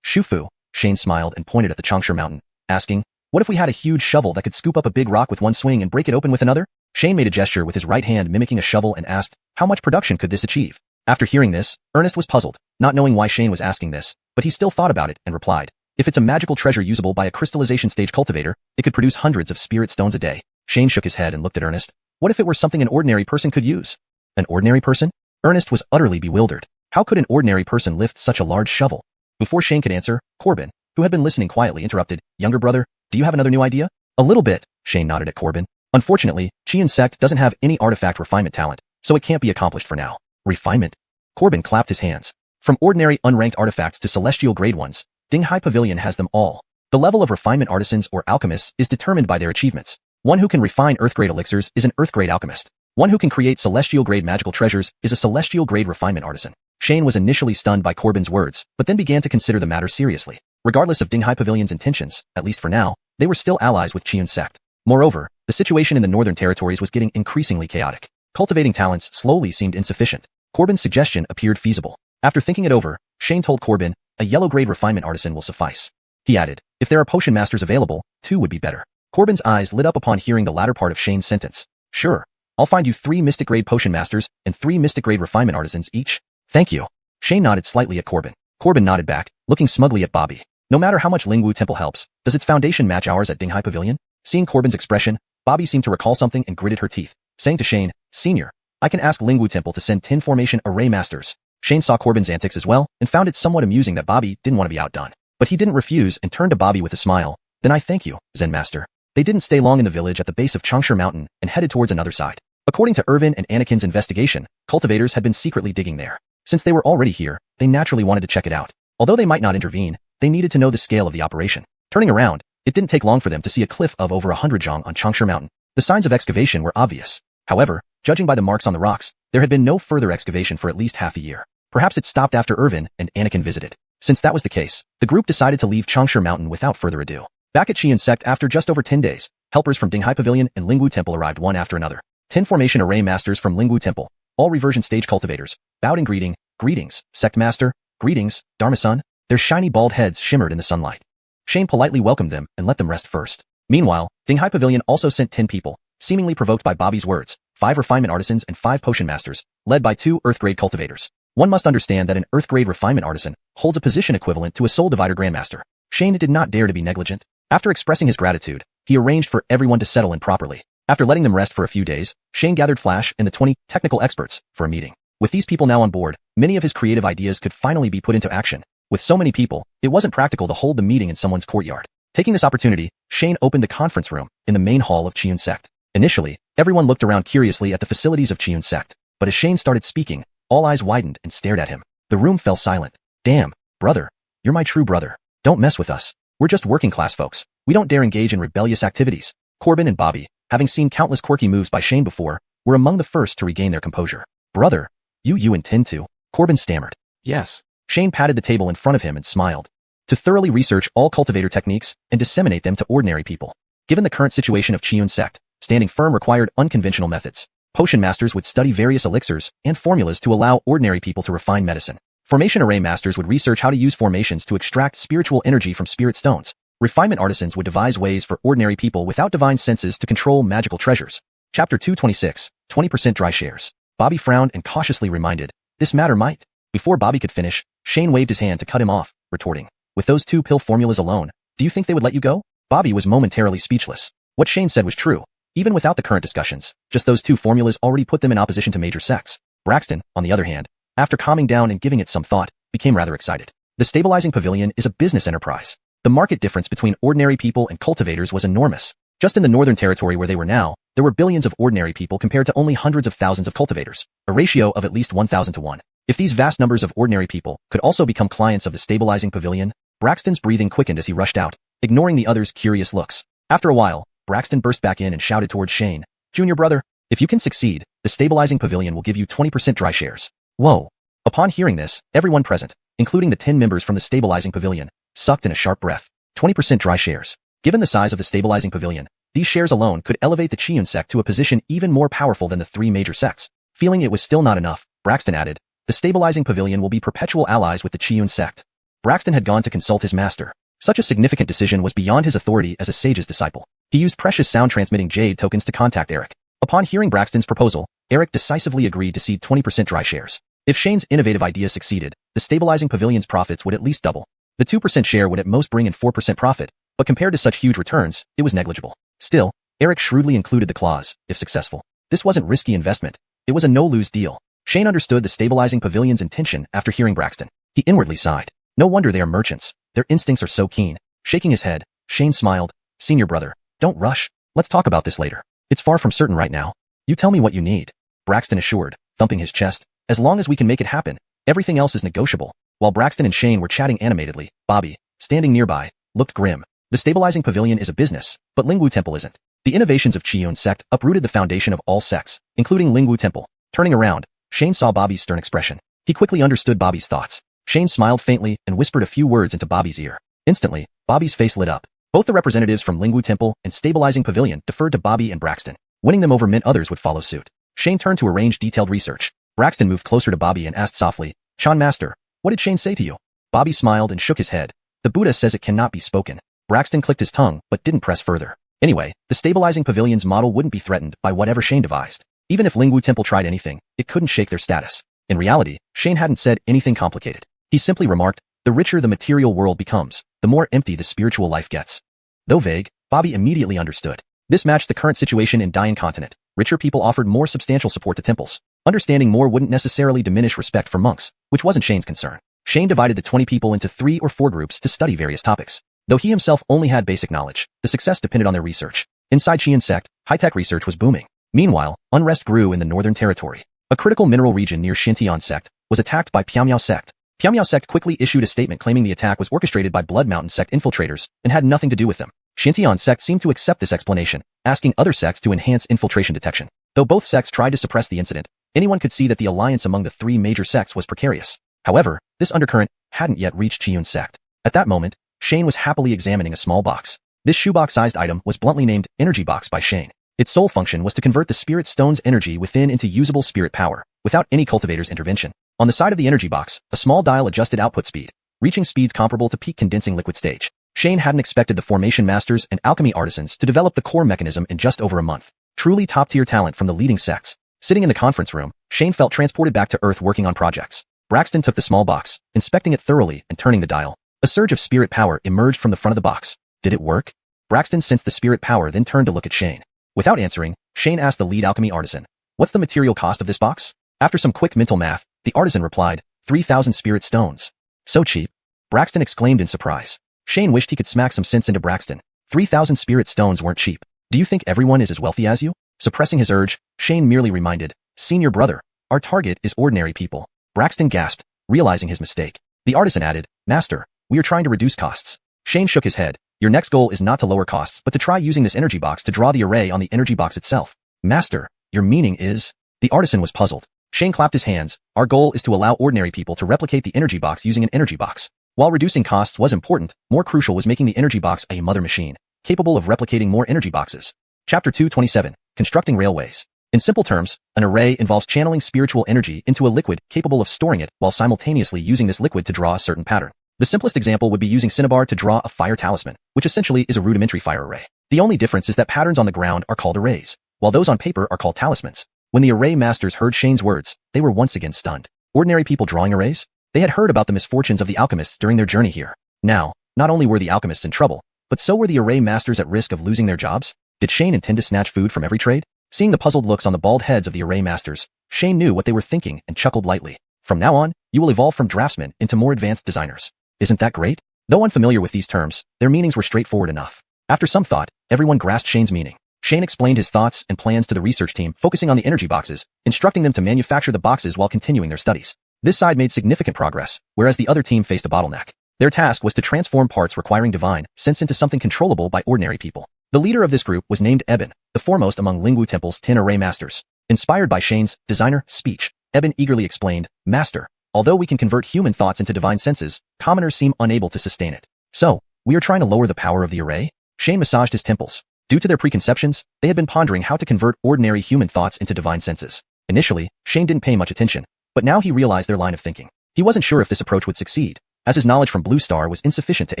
"Shufu, Shane smiled and pointed at the Changsha Mountain, asking, "What if we had a huge shovel that could scoop up a big rock with one swing and break it open with another?" Shane made a gesture with his right hand mimicking a shovel and asked, "How much production could this achieve?" After hearing this, Ernest was puzzled, not knowing why Shane was asking this, but he still thought about it and replied, "If it's a magical treasure usable by a crystallization stage cultivator, it could produce hundreds of spirit stones a day." Shane shook his head and looked at Ernest. What if it were something an ordinary person could use? An ordinary person? Ernest was utterly bewildered. How could an ordinary person lift such a large shovel? Before Shane could answer, Corbin, who had been listening quietly, interrupted, "Younger brother, do you have another new idea?" "A little bit," Shane nodded at Corbin. "Unfortunately, Xiuxian sect doesn't have any artifact refinement talent, so it can't be accomplished for now." Refinement? Corbin clapped his hands. From ordinary unranked artifacts to celestial grade ones, Dinghai Pavilion has them all. The level of refinement artisans or alchemists is determined by their achievements. One who can refine earth-grade elixirs is an earth-grade alchemist. One who can create celestial-grade magical treasures is a celestial-grade refinement artisan. Shane was initially stunned by Corbin's words, but then began to consider the matter seriously. Regardless of Dinghai Pavilion's intentions, at least for now, they were still allies with Xiuxian sect. Moreover, the situation in the northern territories was getting increasingly chaotic. Cultivating talents slowly seemed insufficient. Corbin's suggestion appeared feasible. After thinking it over, Shane told Corbin, "A yellow-grade refinement artisan will suffice." He added, "If there are potion masters available, 2 would be better." Corbin's eyes lit up upon hearing the latter part of Shane's sentence. "Sure. I'll find you 3 mystic-grade potion masters and 3 mystic-grade refinement artisans each." "Thank you." Shane nodded slightly at Corbin. Corbin nodded back, looking smugly at Bobby. No matter how much Lingwu Temple helps, does its foundation match ours at Dinghai Pavilion? Seeing Corbin's expression, Bobby seemed to recall something and gritted her teeth, saying to Shane, "Senior, I can ask Lingwu Temple to send 10 formation array masters." Shane saw Corbin's antics as well, and found it somewhat amusing that Bobby didn't want to be outdone. But he didn't refuse and turned to Bobby with a smile. "Then I thank you, Zen Master." They didn't stay long in the village at the base of Changsha Mountain and headed towards another side. According to Irvin and Anakin's investigation, cultivators had been secretly digging there. Since they were already here, they naturally wanted to check it out. Although they might not intervene, they needed to know the scale of the operation. Turning around, it didn't take long for them to see a cliff of over 100 zhang on Changsha Mountain. The signs of excavation were obvious. However, judging by the marks on the rocks, there had been no further excavation for at least half a year. Perhaps it stopped after Irvin and Anakin visited. Since that was the case, the group decided to leave Changsha Mountain without further ado. Back at Xiuxian sect after just over 10 days, helpers from Dinghai Pavilion and Lingwu Temple arrived one after another. 10 formation array masters from Lingwu Temple, all reversion stage cultivators, bowed in greeting. "Greetings, sect master. Greetings, Dharma-san." Their shiny bald heads shimmered in the sunlight. Shane politely welcomed them and let them rest first. Meanwhile, Dinghai Pavilion also sent 10 people, seemingly provoked by Bobby's words, 5 refinement artisans and 5 potion masters, led by 2 earth-grade cultivators. One must understand that an earth-grade refinement artisan holds a position equivalent to a soul divider grandmaster. Shane did not dare to be negligent. After expressing his gratitude, he arranged for everyone to settle in properly. After letting them rest for a few days, Shane gathered Flash and the 20 technical experts for a meeting. With these people now on board, many of his creative ideas could finally be put into action. With so many people, it wasn't practical to hold the meeting in someone's courtyard. Taking this opportunity, Shane opened the conference room in the main hall of Xiuxian sect. Initially, everyone looked around curiously at the facilities of Xiuxian sect, but as Shane started speaking, all eyes widened and stared at him. The room fell silent. "Damn, brother, you're my true brother. Don't mess with us. We're just working class folks. We don't dare engage in rebellious activities." Corbin and Bobby, having seen countless quirky moves by Shane before, were among the first to regain their composure. "Brother, you intend to?" Corbin stammered. "Yes." Shane patted the table in front of him and smiled. "To thoroughly research all cultivator techniques and disseminate them to ordinary people. Given the current situation of Xiuxian sect, standing firm required unconventional methods. Potion masters would study various elixirs and formulas to allow ordinary people to refine medicine. Formation array masters would research how to use formations to extract spiritual energy from spirit stones. Refinement artisans would devise ways for ordinary people without divine senses to control magical treasures. Chapter 226, 20% dry shares. Bobby frowned and cautiously reminded, "This matter might." Before Bobby could finish, Shane waved his hand to cut him off, retorting, "With those 2 pill formulas alone, do you think they would let you go?" Bobby was momentarily speechless. What Shane said was true. Even without the current discussions, just those 2 formulas already put them in opposition to major sects. Braxton, on the other hand, after calming down and giving it some thought, became rather excited. The stabilizing pavilion is a business enterprise. The market difference between ordinary people and cultivators was enormous. Just in the northern territory where they were now, there were billions of ordinary people compared to only hundreds of thousands of cultivators, a ratio of at least 1,000 to 1. If these vast numbers of ordinary people could also become clients of the stabilizing pavilion, Braxton's breathing quickened as he rushed out, ignoring the others' curious looks. After a while, Braxton burst back in and shouted towards Shane, "Junior brother, if you can succeed, the stabilizing pavilion will give you 20% dry shares." Whoa. Upon hearing this, everyone present, including the 10 members from the stabilizing pavilion, sucked in a sharp breath. 20% dry shares. Given the size of the stabilizing pavilion, these shares alone could elevate the Xiuxian sect to a position even more powerful than the 3 major sects. Feeling it was still not enough, Braxton added, "The stabilizing pavilion will be perpetual allies with the Xiuxian sect." Braxton had gone to consult his master. Such a significant decision was beyond his authority as a sage's disciple. He used precious sound-transmitting jade tokens to contact Eric. Upon hearing Braxton's proposal, Eric decisively agreed to cede 20% dry shares. If Shane's innovative idea succeeded, the stabilizing pavilion's profits would at least double. The 2% share would at most bring in 4% profit, but compared to such huge returns, it was negligible. Still, Eric shrewdly included the clause, if successful. This wasn't risky investment. It was a no-lose deal. Shane understood the stabilizing pavilion's intention after hearing Braxton. He inwardly sighed. No wonder they are merchants. Their instincts are so keen. Shaking his head, Shane smiled. Senior brother, don't rush. Let's talk about this later. It's far from certain right now. You tell me what you need. Braxton assured, thumping his chest. As long as we can make it happen, everything else is negotiable. While Braxton and Shane were chatting animatedly, Bobby, standing nearby, looked grim. The stabilizing pavilion is a business, but Lingwu Temple isn't. The innovations of Qiun sect uprooted the foundation of all sects, including Lingwu Temple. Turning around, Shane saw Bobby's stern expression. He quickly understood Bobby's thoughts. Shane smiled faintly and whispered a few words into Bobby's ear. Instantly, Bobby's face lit up. Both the representatives from Lingwu Temple and Stabilizing Pavilion deferred to Bobby and Braxton. Winning them over meant others would follow suit. Shane turned to arrange detailed research. Braxton moved closer to Bobby and asked softly, Chan Master, what did Shane say to you? Bobby smiled and shook his head. The Buddha says it cannot be spoken. Braxton clicked his tongue but didn't press further. Anyway, the Stabilizing Pavilion's model wouldn't be threatened by whatever Shane devised. Even if Lingwu Temple tried anything, it couldn't shake their status. In reality, Shane hadn't said anything complicated. He simply remarked, the richer the material world becomes, the more empty the spiritual life gets. Though vague, Bobby immediately understood. This matched the current situation in Dian Continent. Richer people offered more substantial support to temples. Understanding more wouldn't necessarily diminish respect for monks, which wasn't Shane's concern. Shane divided the 20 people into 3 or 4 groups to study various topics. Though he himself only had basic knowledge, the success depended on their research. Inside Qian sect, high-tech research was booming. Meanwhile, unrest grew in the northern territory. A critical mineral region near Xintian sect was attacked by Piaomiao sect. Piaomiao sect quickly issued a statement claiming the attack was orchestrated by Blood Mountain sect infiltrators and had nothing to do with them. Xintian sect seemed to accept this explanation, asking other sects to enhance infiltration detection. Though both sects tried to suppress the incident, anyone could see that the alliance among the 3 major sects was precarious. However, this undercurrent hadn't yet reached Qiun sect. At that moment, Shane was happily examining a small box. This shoebox-sized item was bluntly named Energy Box by Shane. Its sole function was to convert the spirit stone's energy within into usable spirit power, without any cultivator's intervention. On the side of the energy box, a small dial adjusted output speed, reaching speeds comparable to peak condensing liquid stage. Shane hadn't expected the formation masters and alchemy artisans to develop the core mechanism in just over a month. Truly top-tier talent from the leading sects. Sitting in the conference room, Shane felt transported back to Earth working on projects. Braxton took the small box, inspecting it thoroughly and turning the dial. A surge of spirit power emerged from the front of the box. Did it work? Braxton sensed the spirit power, then turned to look at Shane. Without answering, Shane asked the lead alchemy artisan, what's the material cost of this box? After some quick mental math, the artisan replied, 3,000 spirit stones. So cheap? Braxton exclaimed in surprise. Shane wished he could smack some sense into Braxton. 3,000 spirit stones weren't cheap. Do you think everyone is as wealthy as you? Suppressing his urge, Shane merely reminded, Senior brother, our target is ordinary people. Braxton gasped, realizing his mistake. The artisan added, Master, we are trying to reduce costs. Shane shook his head. Your next goal is not to lower costs, but to try using this energy box to draw the array on the energy box itself. Master, your meaning is? The artisan was puzzled. Shane clapped his hands. Our goal is to allow ordinary people to replicate the energy box using an energy box. While reducing costs was important, more crucial was making the energy box a mother machine, capable of replicating more energy boxes. Chapter 227, Constructing Railways. In simple terms, an array involves channeling spiritual energy into a liquid capable of storing it while simultaneously using this liquid to draw a certain pattern. The simplest example would be using cinnabar to draw a fire talisman, which essentially is a rudimentary fire array. The only difference is that patterns on the ground are called arrays, while those on paper are called talismans. When the array masters heard Shane's words, they were once again stunned. Ordinary people drawing arrays? They had heard about the misfortunes of the alchemists during their journey here. Now, not only were the alchemists in trouble, but so were the array masters at risk of losing their jobs. Did Shane intend to snatch food from every trade? Seeing the puzzled looks on the bald heads of the array masters, Shane knew what they were thinking and chuckled lightly. From now on, you will evolve from draftsmen into more advanced designers. Isn't that great? Though unfamiliar with these terms, their meanings were straightforward enough. After some thought, everyone grasped Shane's meaning. Shane explained his thoughts and plans to the research team, focusing on the energy boxes, instructing them to manufacture the boxes while continuing their studies. This side made significant progress, whereas the other team faced a bottleneck. Their task was to transform parts requiring divine sense into something controllable by ordinary people. The leader of this group was named Eben, the foremost among Lingwu Temple's 10 array masters. Inspired by Shane's designer speech, Eben eagerly explained, Master, although we can convert human thoughts into divine senses, commoners seem unable to sustain it. So, we are trying to lower the power of the array? Shane massaged his temples. Due to their preconceptions, they had been pondering how to convert ordinary human thoughts into divine senses. Initially, Shane didn't pay much attention, but now he realized their line of thinking. He wasn't sure if this approach would succeed, as his knowledge from Blue Star was insufficient to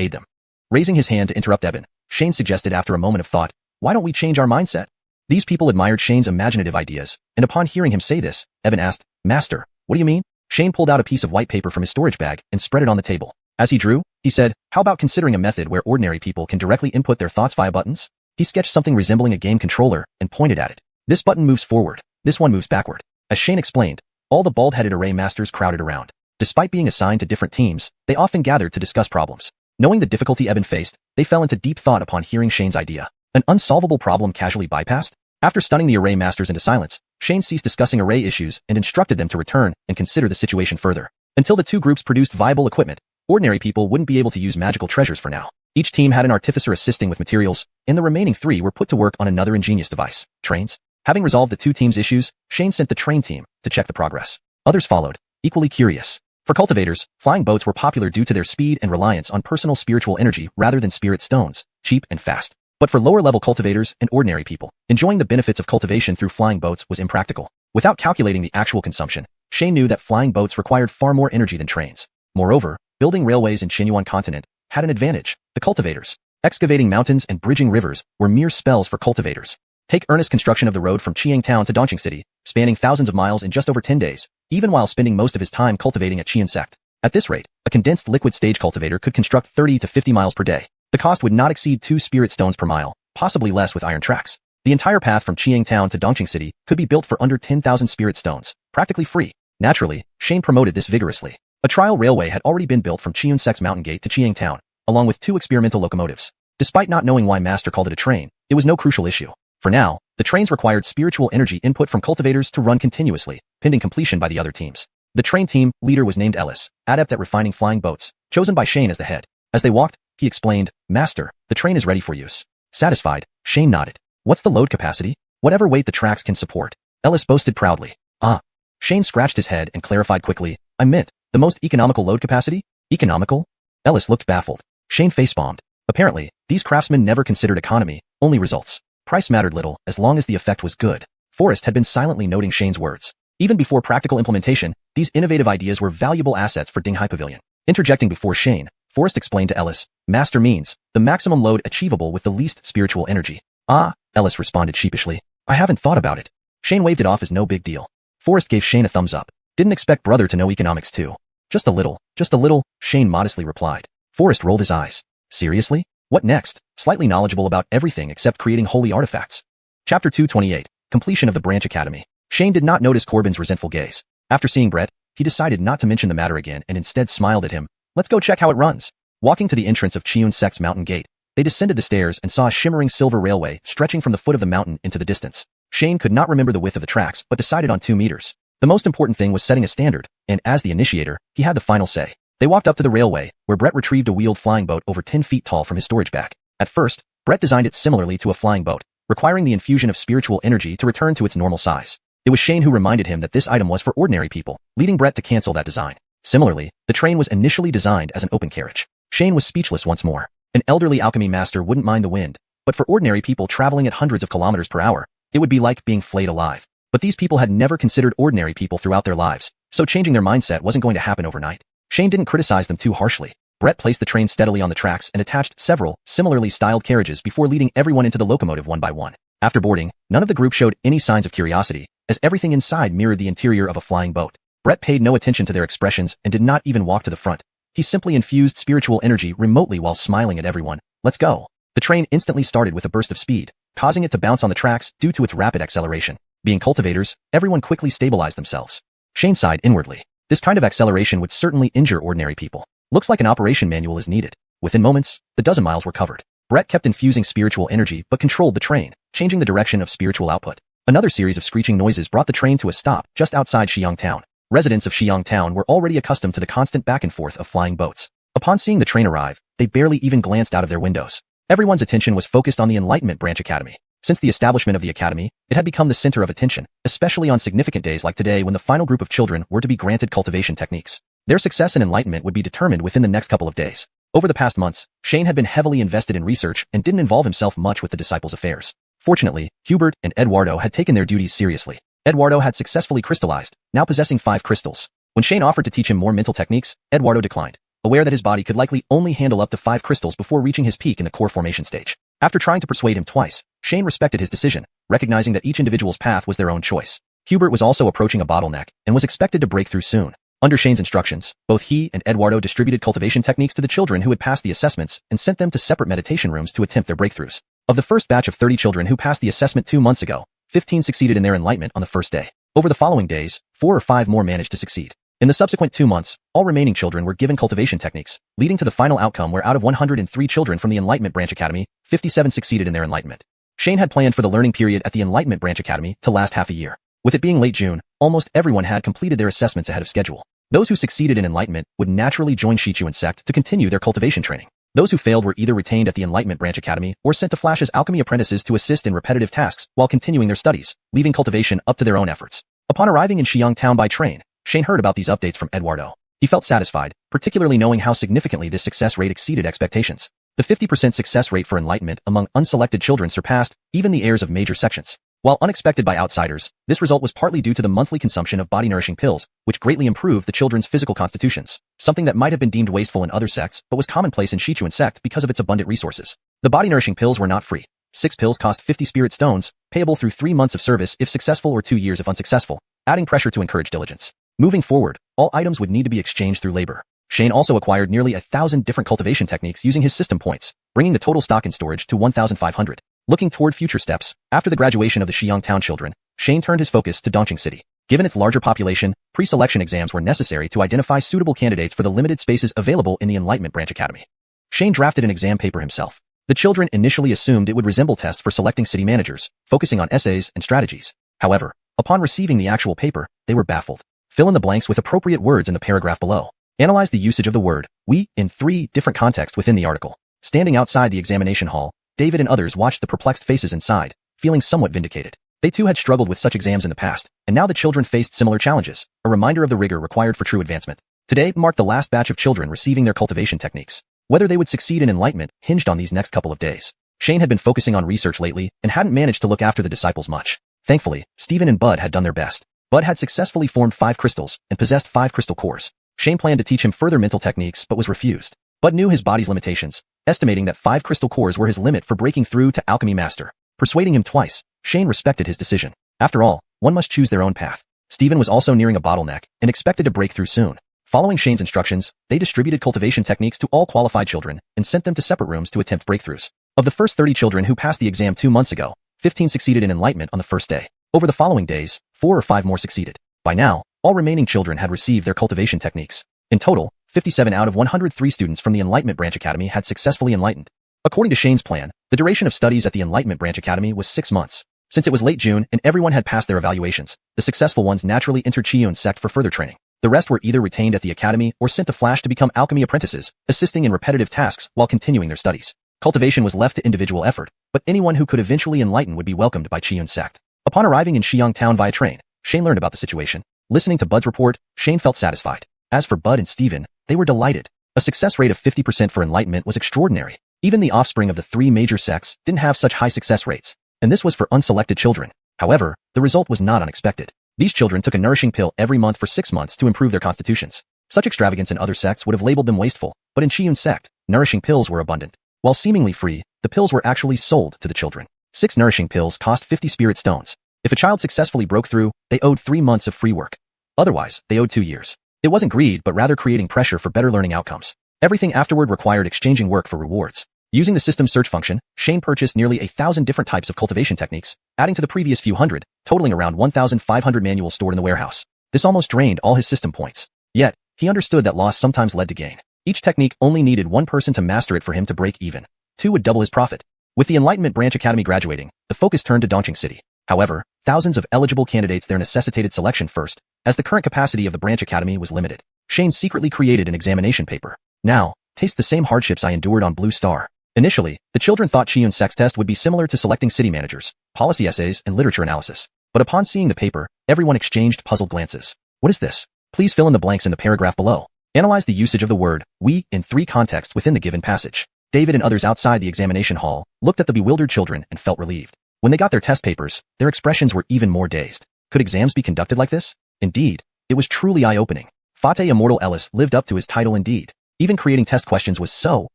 aid them. Raising his hand to interrupt Eben, Shane suggested after a moment of thought, why don't we change our mindset? These people admired Shane's imaginative ideas, and upon hearing him say this, Eben asked, Master, what do you mean? Shane pulled out a piece of white paper from his storage bag and spread it on the table. As he drew, he said, how about considering a method where ordinary people can directly input their thoughts via buttons? He sketched something resembling a game controller and pointed at it. This button moves forward, this one moves backward. As Shane explained, all the bald-headed array masters crowded around. Despite being assigned to different teams, they often gathered to discuss problems. Knowing the difficulty Eben faced, they fell into deep thought upon hearing Shane's idea. An unsolvable problem casually bypassed? After stunning the array masters into silence, Shane ceased discussing array issues and instructed them to return and consider the situation further. Until the two groups produced viable equipment, ordinary people wouldn't be able to use magical treasures for now. Each team had an artificer assisting with materials, and the remaining 3 were put to work on another ingenious device, trains. Having resolved the two teams' issues, Shane sent the train team to check the progress. Others followed, equally curious. For cultivators, flying boats were popular due to their speed and reliance on personal spiritual energy rather than spirit stones, cheap and fast. But for lower-level cultivators and ordinary people, enjoying the benefits of cultivation through flying boats was impractical. Without calculating the actual consumption, Shane knew that flying boats required far more energy than trains. Moreover, building railways in Xuanhuan continent had an advantage. The cultivators, excavating mountains and bridging rivers were mere spells for cultivators. Take earnest construction of the road from Xiang town to Dongqing city, spanning thousands of miles in just over 10 days, even while spending most of his time cultivating at Xian sect. At this rate, a condensed liquid stage cultivator could construct 30 to 50 miles per day. The cost would not exceed 2 spirit stones per mile, possibly less with iron tracks. The entire path from Xiang town to Dongqing city could be built for under 10,000 spirit stones, practically free. Naturally, Shane promoted this vigorously. A trial railway had already been built from Xiun sect's mountain gate to Xiang town, along with 2 experimental locomotives. Despite not knowing why Master called it a train, it was no crucial issue. For now, the trains required spiritual energy input from cultivators to run continuously, pending completion by the other teams. The train team leader was named Ellis, adept at refining flying boats, chosen by Shane as the head. As they walked, he explained, Master, the train is ready for use. Satisfied, Shane nodded. What's the load capacity? Whatever weight the tracks can support. Ellis boasted proudly. Ah. Shane scratched his head and clarified quickly, I meant, the most economical load capacity? Economical? Ellis looked baffled. Shane face-bombed. Apparently, these craftsmen never considered economy, only results. Price mattered little, as long as the effect was good. Forrest had been silently noting Shane's words. Even before practical implementation, these innovative ideas were valuable assets for Dinghai Pavilion. Interjecting before Shane, Forrest explained to Ellis, Master means, the maximum load achievable with the least spiritual energy. Ah, Ellis responded sheepishly. I haven't thought about it. Shane waved it off as no big deal. Forrest gave Shane a thumbs up. Didn't expect brother to know economics too. Just a little, Shane modestly replied. Forrest rolled his eyes. Seriously? What next? Slightly knowledgeable about everything except creating holy artifacts. Chapter 228, Completion of the Branch Academy. Shane did not notice Corbin's resentful gaze. After seeing Brett, he decided not to mention the matter again and instead smiled at him. Let's go check how it runs. Walking to the entrance of Xiun sect's mountain gate, they descended the stairs and saw a shimmering silver railway stretching from the foot of the mountain into the distance. Shane could not remember the width of the tracks but decided on 2 meters. The most important thing was setting a standard, and as the initiator, he had the final say. They walked up to the railway, where Brett retrieved a wheeled flying boat over 10 feet tall from his storage bag. At first, Brett designed it similarly to a flying boat, requiring the infusion of spiritual energy to return to its normal size. It was Shane who reminded him that this item was for ordinary people, leading Brett to cancel that design. Similarly, the train was initially designed as an open carriage. Shane was speechless once more. An elderly alchemy master wouldn't mind the wind, but for ordinary people traveling at hundreds of kilometers per hour, it would be like being flayed alive. But these people had never considered ordinary people throughout their lives, so changing their mindset wasn't going to happen overnight. Shane didn't criticize them too harshly. Brett placed the train steadily on the tracks and attached several similarly styled carriages before leading everyone into the locomotive one by one. After boarding, none of the group showed any signs of curiosity, as everything inside mirrored the interior of a flying boat. Brett paid no attention to their expressions and did not even walk to the front. He simply infused spiritual energy remotely while smiling at everyone. Let's go. The train instantly started with a burst of speed, causing it to bounce on the tracks due to its rapid acceleration. Being cultivators, everyone quickly stabilized themselves. Shane sighed inwardly. This kind of acceleration would certainly injure ordinary people. Looks like an operation manual is needed. Within moments, the dozen miles were covered. Brett kept infusing spiritual energy but controlled the train, changing the direction of spiritual output. Another series of screeching noises brought the train to a stop just outside Xiang town. Residents of Xiang town were already accustomed to the constant back and forth of flying boats. Upon seeing the train arrive, they barely even glanced out of their windows. Everyone's attention was focused on the Enlightenment Branch Academy. Since the establishment of the academy, it had become the center of attention, especially on significant days like today when the final group of children were to be granted cultivation techniques. Their success and enlightenment would be determined within the next couple of days. Over the past months, Shane had been heavily invested in research and didn't involve himself much with the disciples' affairs. Fortunately, Hubert and Eduardo had taken their duties seriously. Eduardo had successfully crystallized, now possessing 5 crystals. When Shane offered to teach him more mental techniques, Eduardo declined. aware that his body could likely only handle up to 5 crystals before reaching his peak in the core formation stage. After trying to persuade him twice, Shane respected his decision, recognizing that each individual's path was their own choice. Hubert was also approaching a bottleneck and was expected to break through soon. Under Shane's instructions, both he and Eduardo distributed cultivation techniques to the children who had passed the assessments and sent them to separate meditation rooms to attempt their breakthroughs. Of the first batch of 30 children who passed the assessment 2 months ago, 15 succeeded in their enlightenment on the first day. Over the following days, 4 or 5 more managed to succeed. In the subsequent 2 months, all remaining children were given cultivation techniques, leading to the final outcome where out of 103 children from the Enlightenment Branch Academy, 57 succeeded in their enlightenment. Shane had planned for the learning period at the Enlightenment Branch Academy to last half a year. With it being late June, almost everyone had completed their assessments ahead of schedule. Those who succeeded in enlightenment would naturally join Xiuxian sect to continue their cultivation training. Those who failed were either retained at the Enlightenment Branch Academy or sent to Flash as alchemy apprentices to assist in repetitive tasks while continuing their studies, leaving cultivation up to their own efforts. Upon arriving in Xiang town by train, Shane heard about these updates from Eduardo. He felt satisfied, particularly knowing how significantly this success rate exceeded expectations. The 50% success rate for enlightenment among unselected children surpassed even the heirs of major sections. While unexpected by outsiders, this result was partly due to the monthly consumption of body-nourishing pills, which greatly improved the children's physical constitutions, something that might have been deemed wasteful in other sects but was commonplace in Xiuxian sect because of its abundant resources. The body-nourishing pills were not free. 6 pills cost 50 spirit stones, payable through 3 months of service if successful or 2 years if unsuccessful, adding pressure to encourage diligence. Moving forward, all items would need to be exchanged through labor. Shane also acquired nearly 1,000 different cultivation techniques using his system points, bringing the total stock in storage to 1,500. Looking toward future steps, after the graduation of the Xiang town children, Shane turned his focus to Dongqing City. Given its larger population, pre-selection exams were necessary to identify suitable candidates for the limited spaces available in the Enlightenment Branch Academy. Shane drafted an exam paper himself. The children initially assumed it would resemble tests for selecting city managers, focusing on essays and strategies. However, upon receiving the actual paper, they were baffled. Fill in the blanks with appropriate words in the paragraph below. Analyze the usage of the word "we" in 3 different contexts within the article. Standing outside the examination hall, David and others watched the perplexed faces inside, feeling somewhat vindicated. They too had struggled with such exams in the past, and now the children faced similar challenges, a reminder of the rigor required for true advancement. Today marked the last batch of children receiving their cultivation techniques. Whether they would succeed in enlightenment hinged on these next couple of days. Shane had been focusing on research lately and hadn't managed to look after the disciples much. Thankfully, Stephen and Bud had done their best. Bud had successfully formed 5 crystals and possessed 5 crystal cores. Shane planned to teach him further mental techniques but was refused. Bud knew his body's limitations, estimating that 5 crystal cores were his limit for breaking through to alchemy master. Persuading him twice, Shane respected his decision. After all, one must choose their own path. Stephen was also nearing a bottleneck and expected to break through soon. Following Shane's instructions, they distributed cultivation techniques to all qualified children and sent them to separate rooms to attempt breakthroughs. Of the first 30 children who passed the exam 2 months ago, 15 succeeded in enlightenment on the first day. Over the following days, 4 or 5 more succeeded. By now, all remaining children had received their cultivation techniques. In total, 57 out of 103 students from the Enlightenment Branch Academy had successfully enlightened. According to Shane's plan, the duration of studies at the Enlightenment Branch Academy was 6 months. Since it was late June and everyone had passed their evaluations, the successful ones naturally entered Xiuxian sect for further training. The rest were either retained at the academy or sent to Flash to become alchemy apprentices, assisting in repetitive tasks while continuing their studies. Cultivation was left to individual effort, but anyone who could eventually enlighten would be welcomed by Xiuxian sect. Upon arriving in Xiang town via train, Shane learned about the situation. Listening to Bud's report, Shane felt satisfied. As for Bud and Stephen, they were delighted. A success rate of 50% for enlightenment was extraordinary. Even the offspring of the 3 major sects didn't have such high success rates. And this was for unselected children. However, the result was not unexpected. These children took a nourishing pill every month for 6 months to improve their constitutions. Such extravagance in other sects would have labeled them wasteful, but in Xiuxian sect, nourishing pills were abundant. While seemingly free, the pills were actually sold to the children. 6 nourishing pills cost 50 spirit stones. If a child successfully broke through, they owed 3 months of free work. Otherwise, they owed 2 years. It wasn't greed but rather creating pressure for better learning outcomes. Everything afterward required exchanging work for rewards. Using the system search function, Shane purchased nearly 1,000 different types of cultivation techniques, adding to the previous few hundred, totaling around 1,500 manuals stored in the warehouse. This almost drained all his system points. Yet, he understood that loss sometimes led to gain. Each technique only needed 1 person to master it for him to break even. 2 would double his profit. With the Enlightenment Branch Academy graduating, the focus turned to Dongqing City. However, thousands of eligible candidates there necessitated selection first, as the current capacity of the Branch Academy was limited. Shane secretly created an examination paper. Now, taste the same hardships I endured on Blue Star. Initially, the children thought Xiuxian sect's test would be similar to selecting city managers, policy essays, and literature analysis. But upon seeing the paper, everyone exchanged puzzled glances. What is this? Please fill in the blanks in the paragraph below. Analyze the usage of the word "we" in 3 contexts within the given passage. David and others outside the examination hall looked at the bewildered children and felt relieved. When they got their test papers, their expressions were even more dazed. Could exams be conducted like this? Indeed, it was truly eye-opening. Fateh Immortal Ellis lived up to his title indeed. Even creating test questions was so,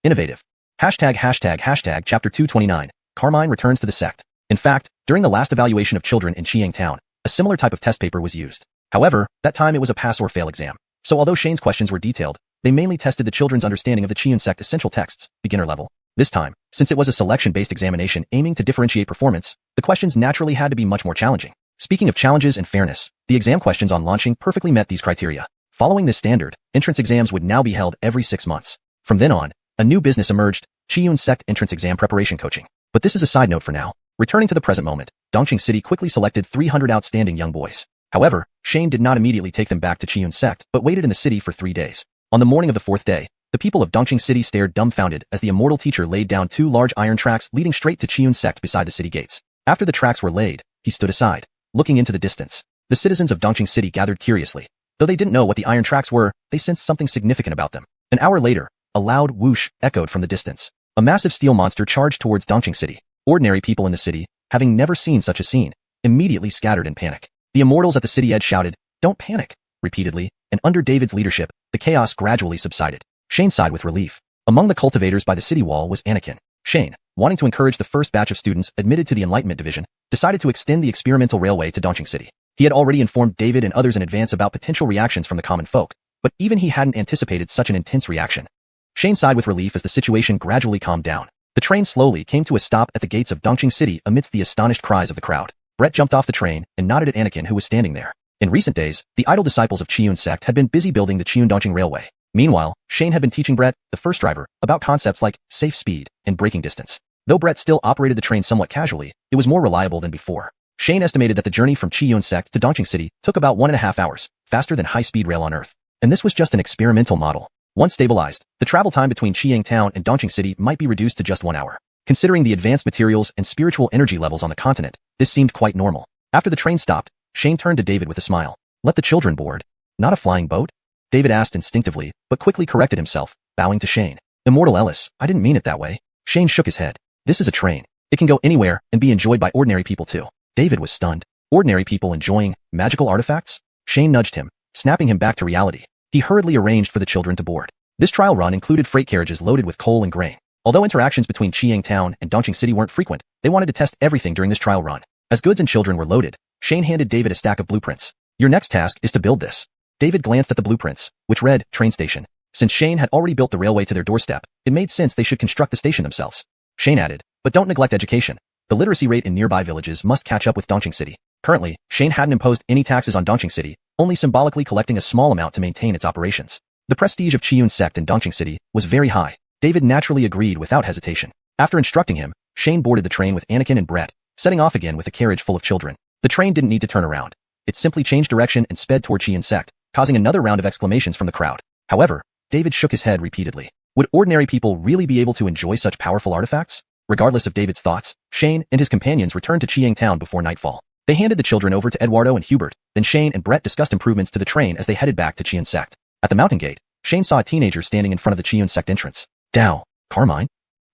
innovative. ####, Chapter 229, Carmine returns to the sect. In fact, during the last evaluation of children in Xiang Town, a similar type of test paper was used. However, that time it was a pass or fail exam. So although Shane's questions were detailed, they mainly tested the children's understanding of the Qian sect essential texts, beginner level. This time, since it was a selection-based examination aiming to differentiate performance, the questions naturally had to be much more challenging. Speaking of challenges and fairness, the exam questions on launching perfectly met these criteria. Following this standard, entrance exams would now be held every 6 months. From then on, a new business emerged, Qian sect entrance exam preparation coaching. But this is a side note for now. Returning to the present moment, Dongqing City quickly selected 300 outstanding young boys. However, Shane did not immediately take them back to Qian sect, but waited in the city for 3 days. On the morning of the 4th day, the people of Dongqing City stared dumbfounded as the immortal teacher laid down 2 large iron tracks leading straight to Qian sect beside the city gates. After the tracks were laid, he stood aside, looking into the distance. The citizens of Dongqing City gathered curiously. Though they didn't know what the iron tracks were, they sensed something significant about them. An hour later, a loud whoosh echoed from the distance. A massive steel monster charged towards Dongqing City. Ordinary people in the city, having never seen such a scene, immediately scattered in panic. The immortals at the city edge shouted, "Don't panic," repeatedly, and under David's leadership, the chaos gradually subsided. Shane sighed with relief. Among the cultivators by the city wall was Anakin. Shane, wanting to encourage the first batch of students admitted to the Enlightenment Division, decided to extend the experimental railway to Dongqing City. He had already informed David and others in advance about potential reactions from the common folk, but even he hadn't anticipated such an intense reaction. Shane sighed with relief as the situation gradually calmed down. The train slowly came to a stop at the gates of Dongqing City amidst the astonished cries of the crowd. Brett jumped off the train and nodded at Anakin who was standing there. In recent days, the idle disciples of Qian sect had been busy building the Qian-Dongqing Railway. Meanwhile, Shane had been teaching Brett, the first driver, about concepts like safe speed and braking distance. Though Brett still operated the train somewhat casually, it was more reliable than before. Shane estimated that the journey from Qian sect to Dongqing City took about 1.5 hours, faster than high-speed rail on Earth. And this was just an experimental model. Once stabilized, the travel time between Xiang Town and Dongqing City might be reduced to just 1 hour. Considering the advanced materials and spiritual energy levels on the continent, this seemed quite normal. After the train stopped, Shane turned to David with a smile. "Let the children board. Not a flying boat?" David asked instinctively, but quickly corrected himself, bowing to Shane. "Immortal Ellis, I didn't mean it that way." Shane shook his head. "This is a train. It can go anywhere and be enjoyed by ordinary people too." David was stunned. Ordinary people enjoying magical artifacts? Shane nudged him, snapping him back to reality. He hurriedly arranged for the children to board. This trial run included freight carriages loaded with coal and grain. Although interactions between Qiang Town and Dongqing City weren't frequent, they wanted to test everything during this trial run. As goods and children were loaded, Shane handed David a stack of blueprints. "Your next task is to build this." David glanced at the blueprints, which read, "Train Station." Since Shane had already built the railway to their doorstep, it made sense they should construct the station themselves. Shane added, "But don't neglect education. The literacy rate in nearby villages must catch up with Dongqing City." Currently, Shane hadn't imposed any taxes on Dongqing City, only symbolically collecting a small amount to maintain its operations. The prestige of Qian sect in Dongqing City was very high. David naturally agreed without hesitation. After instructing him, Shane boarded the train with Anakin and Brett, setting off again with a carriage full of children. The train didn't need to turn around. It simply changed direction and sped toward Qian sect, causing another round of exclamations from the crowd. However, David shook his head repeatedly. Would ordinary people really be able to enjoy such powerful artifacts? Regardless of David's thoughts, Shane and his companions returned to Qiang Town before nightfall. They handed the children over to Eduardo and Hubert, then Shane and Brett discussed improvements to the train as they headed back to Qian sect. At the mountain gate, Shane saw a teenager standing in front of the Qian sect entrance. "Dao, Carmine?"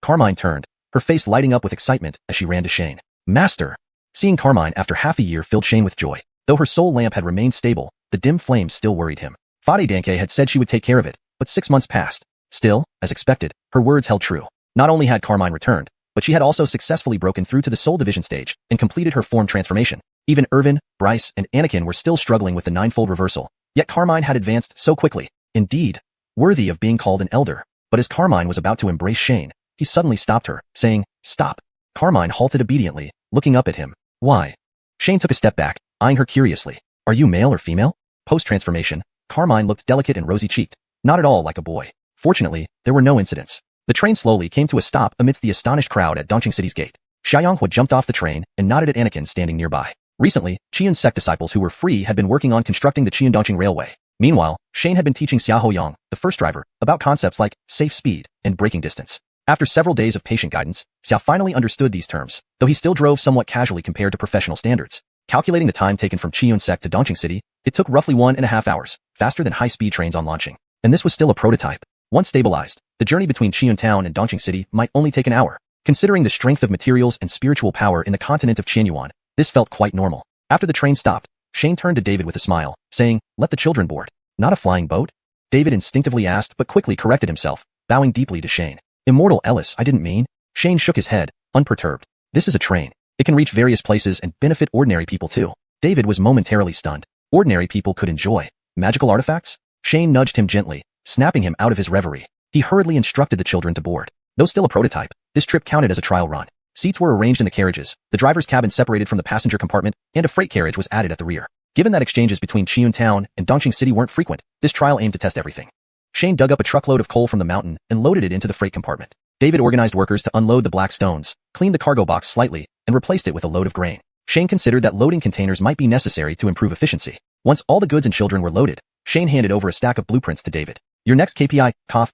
Carmine turned, her face lighting up with excitement as she ran to Shane. "Master!" Seeing Carmine after half a year filled Shane with joy. Though her soul lamp had remained stable, the dim flame still worried him. Fade Danke had said she would take care of it, but 6 months passed. Still, as expected, her words held true. Not only had Carmine returned, but she had also successfully broken through to the Soul Division stage and completed her form transformation. Even Irvin, Bryce, and Anakin were still struggling with the ninefold reversal, yet Carmine had advanced so quickly. Indeed, worthy of being called an elder. But as Carmine was about to embrace Shane, he suddenly stopped her, saying, "Stop." Carmine halted obediently, looking up at him. "Why?" Shane took a step back, eyeing her curiously. "Are you male or female?" Post-transformation, Carmine looked delicate and rosy-cheeked, not at all like a boy. Fortunately, there were no incidents. The train slowly came to a stop amidst the astonished crowd at Dongqing City's gate. Xuanhuan jumped off the train and nodded at Anakin standing nearby. Recently, Qian sect disciples who were free had been working on constructing the Qian-Dongqing Railway. Meanwhile, Shane had been teaching Xiaohoyang, the first driver, about concepts like safe speed and braking distance. After several days of patient guidance, Xiao finally understood these terms, though he still drove somewhat casually compared to professional standards. Calculating the time taken from Qian sect to Dongqing City, it took roughly 1.5 hours, faster than high-speed trains on launching. And this was still a prototype. Once stabilized, the journey between Qian Town and Dongqing City might only take an hour. Considering the strength of materials and spiritual power in the continent of Xuanhuan, this felt quite normal. After the train stopped, Shane turned to David with a smile, saying, "Let the children board." "Not a flying boat?" David instinctively asked but quickly corrected himself, bowing deeply to Shane. Immortal Ellis, I didn't mean. Shane shook his head, unperturbed. This is a train. It can reach various places and benefit ordinary people too. David was momentarily stunned. Ordinary people could enjoy magical artifacts? Shane nudged him gently, snapping him out of his reverie. He hurriedly instructed the children to board. Though still a prototype, this trip counted as a trial run. Seats were arranged in the carriages, the driver's cabin separated from the passenger compartment, and a freight carriage was added at the rear. Given that exchanges between Xiuxian Town and Dongqing City weren't frequent, this trial aimed to test everything. Shane dug up a truckload of coal from the mountain and loaded it into the freight compartment. David organized workers to unload the black stones, cleaned the cargo box slightly, and replaced it with a load of grain. Shane considered that loading containers might be necessary to improve efficiency. Once all the goods and children were loaded, Shane handed over a stack of blueprints to David. Your next KPI,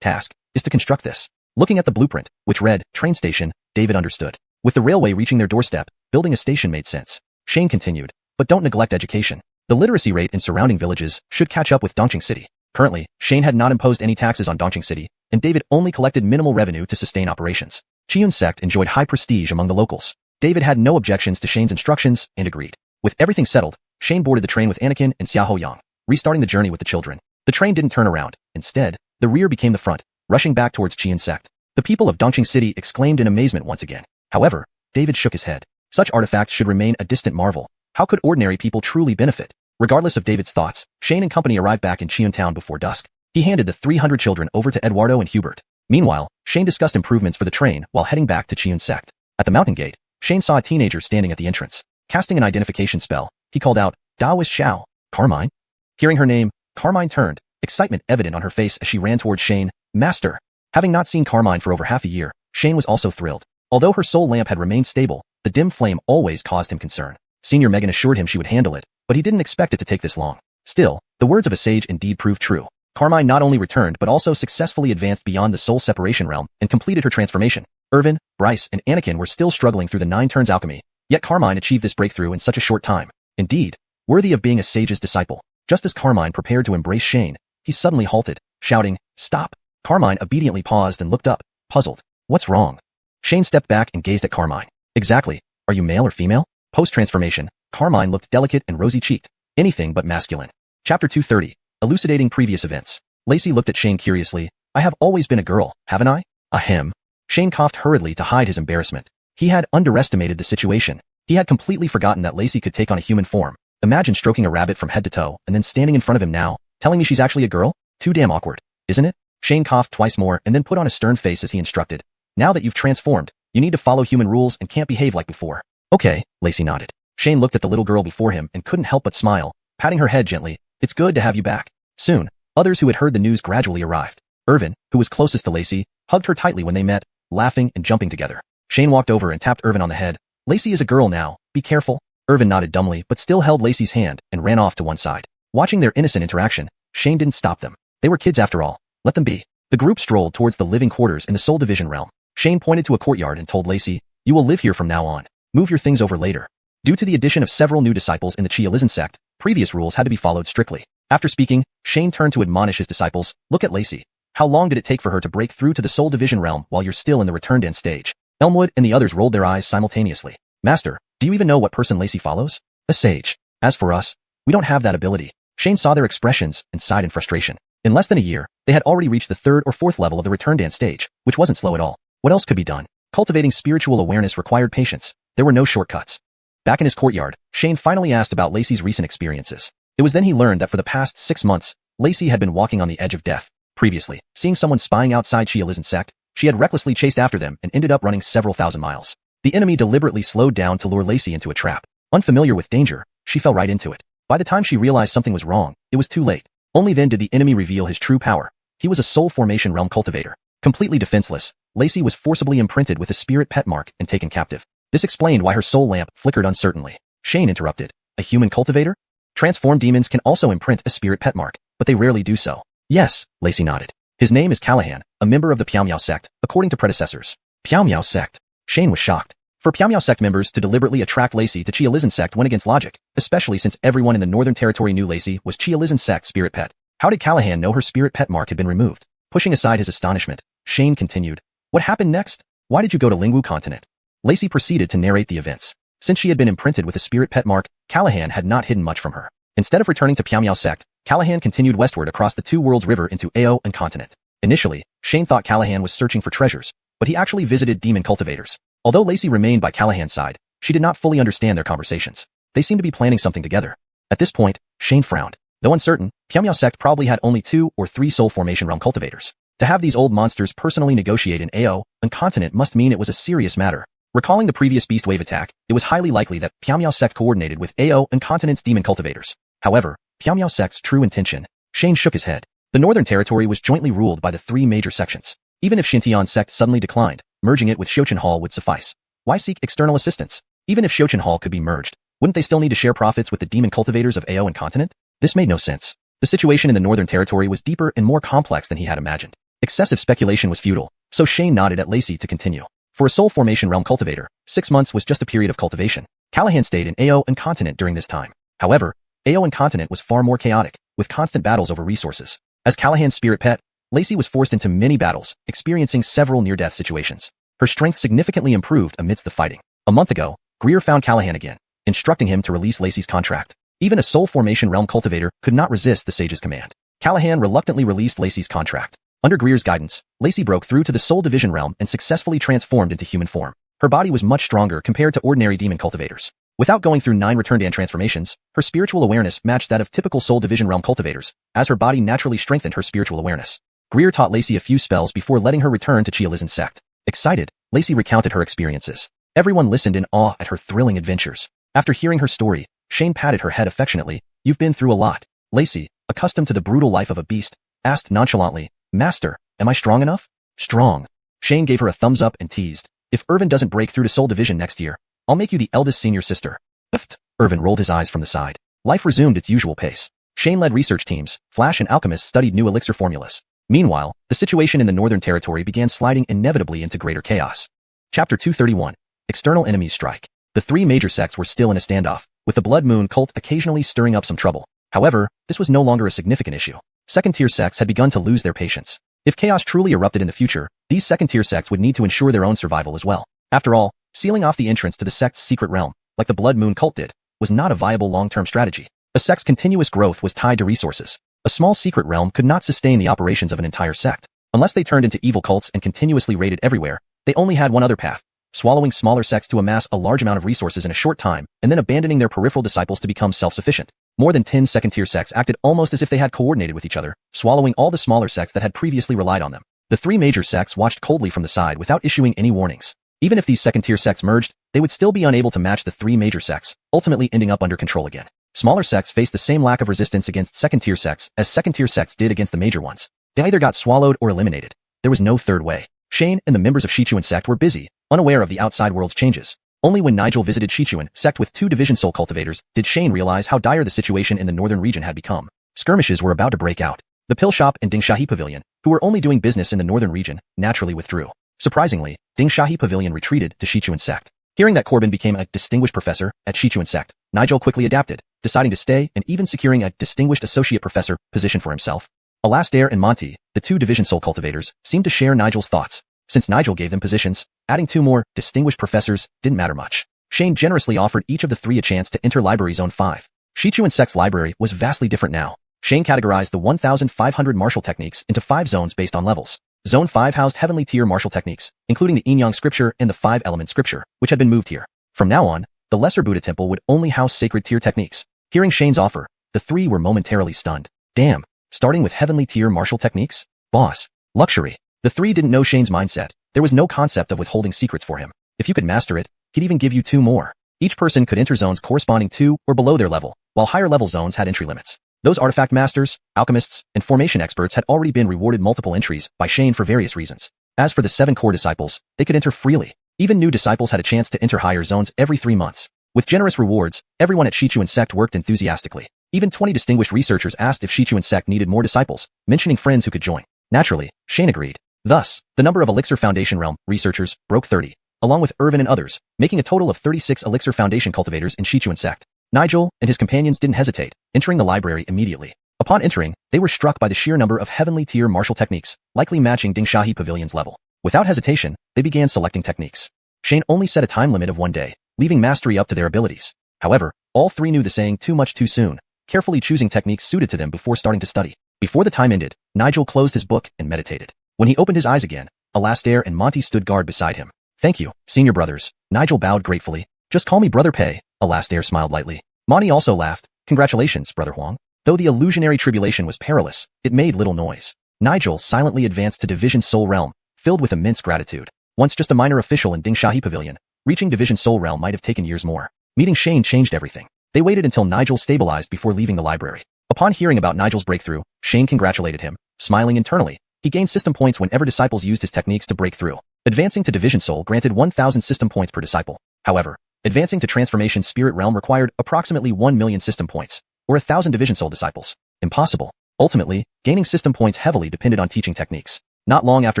task, is to construct this. Looking at the blueprint, which read, train station, David understood. With the railway reaching their doorstep, building a station made sense. Shane continued, but don't neglect education. The literacy rate in surrounding villages should catch up with Dongqing City. Currently, Shane had not imposed any taxes on Dongqing City, and David only collected minimal revenue to sustain operations. Xiuxian sect enjoyed high prestige among the locals. David had no objections to Shane's instructions and agreed. With everything settled, Shane boarded the train with Anakin and Xiaohuan, restarting the journey with the children. The train didn't turn around. Instead, the rear became the front, rushing back towards Xiuxian sect. The people of Dongqing City exclaimed in amazement once again. However, David shook his head. Such artifacts should remain a distant marvel. How could ordinary people truly benefit? Regardless of David's thoughts, Shane and company arrived back in Xiuxian Town before dusk. He handed the 300 children over to Eduardo and Hubert. Meanwhile, Shane discussed improvements for the train while heading back to Xiuxian sect. At the mountain gate, Shane saw a teenager standing at the entrance. Casting an identification spell, he called out, Daoist Xiao, Carmine? Hearing her name, Carmine turned, excitement evident on her face as she ran towards Shane. Master! Having not seen Carmine for over half a year, Shane was also thrilled. Although her soul lamp had remained stable, the dim flame always caused him concern. Senior Megan assured him she would handle it, but he didn't expect it to take this long. Still, the words of a sage indeed proved true. Carmine not only returned but also successfully advanced beyond the soul separation realm and completed her transformation. Irvin, Bryce, and Anakin were still struggling through the 9 turns alchemy, yet Carmine achieved this breakthrough in such a short time. Indeed, worthy of being a sage's disciple. Just as Carmine prepared to embrace Shane, he suddenly halted, shouting, Stop! Carmine obediently paused and looked up, puzzled. What's wrong? Shane stepped back and gazed at Carmine. Exactly. Are you male or female? Post-transformation, Carmine looked delicate and rosy-cheeked, anything but masculine. Chapter 230. Elucidating previous events. Lacey looked at Shane curiously. I have always been a girl, haven't I? Ahem. Shane coughed hurriedly to hide his embarrassment. He had underestimated the situation. He had completely forgotten that Lacey could take on a human form. Imagine stroking a rabbit from head to toe and then standing in front of him now, telling me she's actually a girl? Too damn awkward, isn't it? Shane coughed twice more and then put on a stern face as he instructed. Now that you've transformed, you need to follow human rules and can't behave like before. Okay, Lacey nodded. Shane looked at the little girl before him and couldn't help but smile, patting her head gently. It's good to have you back. Soon, others who had heard the news gradually arrived. Irvin, who was closest to Lacey, hugged her tightly when they met, laughing and jumping together. Shane walked over and tapped Irvin on the head. Lacey is a girl now, be careful. Irvin nodded dumbly but still held Lacey's hand and ran off to one side. Watching their innocent interaction, Shane didn't stop them. They were kids after all. Let them be. The group strolled towards the living quarters in the Soul Division realm. Shane pointed to a courtyard and told Lacey, you will live here from now on. Move your things over later. Due to the addition of several new disciples in the xiuxian sect, previous rules had to be followed strictly. After speaking, Shane turned to admonish his disciples, look at Lacey. How long did it take for her to break through to the Soul Division realm while you're still in the returned end stage? Elmwood and the others rolled their eyes simultaneously. Master, do you even know what person Lacey follows? A sage. As for us, we don't have that ability. Shane saw their expressions and sighed in frustration. In less than a year, they had already reached the 3rd or 4th level of the return dance stage, which wasn't slow at all. What else could be done? Cultivating spiritual awareness required patience. There were no shortcuts. Back in his courtyard, Shane finally asked about Lacey's recent experiences. It was then he learned that for the past 6 months, Lacey had been walking on the edge of death. Previously, seeing someone spying outside xiuxian sect, she had recklessly chased after them and ended up running several thousand miles. The enemy deliberately slowed down to lure Lacey into a trap. Unfamiliar with danger, she fell right into it. By the time she realized something was wrong, it was too late. Only then did the enemy reveal his true power. He was a soul formation realm cultivator. Completely defenseless, Lacey was forcibly imprinted with a spirit pet mark and taken captive. This explained why her soul lamp flickered uncertainly. Shane interrupted. A human cultivator? Transformed demons can also imprint a spirit pet mark, but they rarely do so. Yes, Lacey nodded. His name is Callahan, a member of the Piao Miao sect, according to predecessors. Piao Miao sect. Shane was shocked. For Piao Miao sect members to deliberately attract Lacey to xiuxian sect went against logic, especially since everyone in the Northern Territory knew Lacey was xiuxian sect spirit pet. How did Callahan know her spirit pet mark had been removed? Pushing aside his astonishment, Shane continued. What happened next? Why did you go to Lingwu continent? Lacey proceeded to narrate the events. Since she had been imprinted with a spirit pet mark, Callahan had not hidden much from her. Instead of returning to Piao Miao sect, Callahan continued westward across the Two Worlds River into Ao and continent. Initially, Shane thought Callahan was searching for treasures, but he actually visited demon cultivators. Although Lacey remained by Callahan's side, she did not fully understand their conversations. They seemed to be planning something together. At this point, Shane frowned. Though uncertain, Piamiao sect probably had only 2 or 3 soul formation realm cultivators. To have these old monsters personally negotiate in Ao and continent must mean it was a serious matter. Recalling the previous beast wave attack, it was highly likely that Piamiao sect coordinated with Ao and continent's demon cultivators. However, Piamiao sect's true intention, Shane shook his head. The Northern Territory was jointly ruled by the 3 major sections. Even if Xintian sect suddenly declined, merging it with xiuxian Hall would suffice. Why seek external assistance? Even if xiuxian Hall could be merged, wouldn't they still need to share profits with the demon cultivators of Ao and continent? This made no sense. The situation in the Northern Territory was deeper and more complex than he had imagined. Excessive speculation was futile, so Shane nodded at Lacey to continue. For a soul formation realm cultivator, 6 months was just a period of cultivation. Callahan stayed in Ao and continent during this time. However, Ao and continent was far more chaotic, with constant battles over resources. As Callahan's spirit pet, Lacey was forced into many battles, experiencing several near-death situations. Her strength significantly improved amidst the fighting. A month ago, Greer found Callahan again, instructing him to release Lacey's contract. Even a soul formation realm cultivator could not resist the sage's command. Callahan reluctantly released Lacey's contract. Under Greer's guidance, Lacey broke through to the soul division realm and successfully transformed into human form. Her body was much stronger compared to ordinary demon cultivators. Without going through 9 return-dan transformations, her spiritual awareness matched that of typical soul division realm cultivators, as her body naturally strengthened her spiritual awareness. Greer taught Lacey a few spells before letting her return to Xiuxian sect. Excited, Lacey recounted her experiences. Everyone listened in awe at her thrilling adventures. After hearing her story, Shane patted her head affectionately. You've been through a lot. Lacey, accustomed to the brutal life of a beast, asked nonchalantly, Master, am I strong enough? Strong. Shane gave her a thumbs up and teased. If Irvin doesn't break through to Soul Division next year, I'll make you the eldest senior sister. Pfft. Irvin rolled his eyes from the side. Life resumed its usual pace. Shane led research teams. Flash and Alchemist studied new elixir formulas. Meanwhile, the situation in the Northern Territory began sliding inevitably into greater chaos. Chapter 231. External enemies strike. The 3 major sects were still in a standoff, with the Blood Moon cult occasionally stirring up some trouble. However, this was no longer a significant issue. Second-tier sects had begun to lose their patience. If chaos truly erupted in the future, these second-tier sects would need to ensure their own survival as well. After all, sealing off the entrance to the sect's secret realm, like the Blood Moon cult did, was not a viable long-term strategy. A sect's continuous growth was tied to resources. A small secret realm could not sustain the operations of an entire sect. Unless they turned into evil cults and continuously raided everywhere, they only had one other path: swallowing smaller sects to amass a large amount of resources in a short time, and then abandoning their peripheral disciples to become self-sufficient. More than 10 second-tier sects acted almost as if they had coordinated with each other, swallowing all the smaller sects that had previously relied on them. The 3 major sects watched coldly from the side without issuing any warnings. Even if these second-tier sects merged, they would still be unable to match the 3 major sects, ultimately ending up under control again. Smaller sects faced the same lack of resistance against second-tier sects as second-tier sects did against the major ones. They either got swallowed or eliminated. There was no third way. Shane and the members of Xiuxian sect were busy, unaware of the outside world's changes. Only when Nigel visited Xiuxian sect with 2 division soul cultivators did Shane realize how dire the situation in the northern region had become. Skirmishes were about to break out. The Pill Shop and Ding Shahi Pavilion, who were only doing business in the northern region, naturally withdrew. Surprisingly, Ding Shahi Pavilion retreated to Xiuxian sect. Hearing that Corbin became a distinguished professor at Xiuxian sect, Nigel quickly adapted, deciding to stay and even securing a distinguished associate professor position for himself. Alastair and Monty, the 2 division soul cultivators, seemed to share Nigel's thoughts. Since Nigel gave them positions, adding 2 more distinguished professors didn't matter much. Shane generously offered each of the 3 a chance to enter Library Zone 5. Xiuxian sect's library was vastly different now. Shane categorized the 1,500 martial techniques into 5 zones based on levels. Zone 5 housed heavenly tier martial techniques, including the Yin-Yang scripture and the 5-element scripture, which had been moved here. From now on, the lesser Buddha temple would only house sacred tier techniques. Hearing Shane's offer, the 3 were momentarily stunned. Damn, starting with heavenly tier martial techniques? Boss. Luxury. The 3 didn't know Shane's mindset. There was no concept of withholding secrets for him. If you could master it, he'd even give you 2 more. Each person could enter zones corresponding to or below their level, while higher level zones had entry limits. Those artifact masters, alchemists, and formation experts had already been rewarded multiple entries by Shane for various reasons. As for the 7 core disciples, they could enter freely. Even new disciples had a chance to enter higher zones every 3 months. With generous rewards, everyone at Xiuxian sect worked enthusiastically. Even 20 distinguished researchers asked if Xiuxian sect needed more disciples, mentioning friends who could join. Naturally, Shane agreed. Thus, the number of Elixir Foundation realm researchers broke 30, along with Irvin and others, making a total of 36 Elixir Foundation cultivators in Xiuxian sect. Nigel and his companions didn't hesitate, entering the library immediately. Upon entering, they were struck by the sheer number of heavenly tier martial techniques, likely matching Ding Shahi Pavilion's level. Without hesitation, they began selecting techniques. Shane only set a time limit of 1 day, leaving mastery up to their abilities. However, all 3 knew the saying too much too soon carefully choosing techniques suited to them before starting to study. Before the time ended, Nigel closed his book and meditated. When he opened his eyes again, Alastair and Monty stood guard beside him. Thank you, senior brothers. Nigel bowed gratefully. Just call me Brother Pei. Alastair smiled lightly. Monty also laughed. Congratulations, Brother Huang. Though the illusionary tribulation was perilous, it made little noise. Nigel silently advanced to Division Soul Realm, filled with immense gratitude. Once just a minor official in Dingshahi Pavilion, reaching Division Soul Realm might have taken years more. Meeting Shane changed everything. They waited until Nigel stabilized before leaving the library. Upon hearing about Nigel's breakthrough, Shane congratulated him, smiling internally. He gained system points whenever disciples used his techniques to break through. Advancing to Division Soul granted 1,000 system points per disciple. However, advancing to Transformation Spirit Realm required approximately 1 million system points, or 1,000 Division Soul disciples. Impossible. Ultimately, gaining system points heavily depended on teaching techniques. Not long after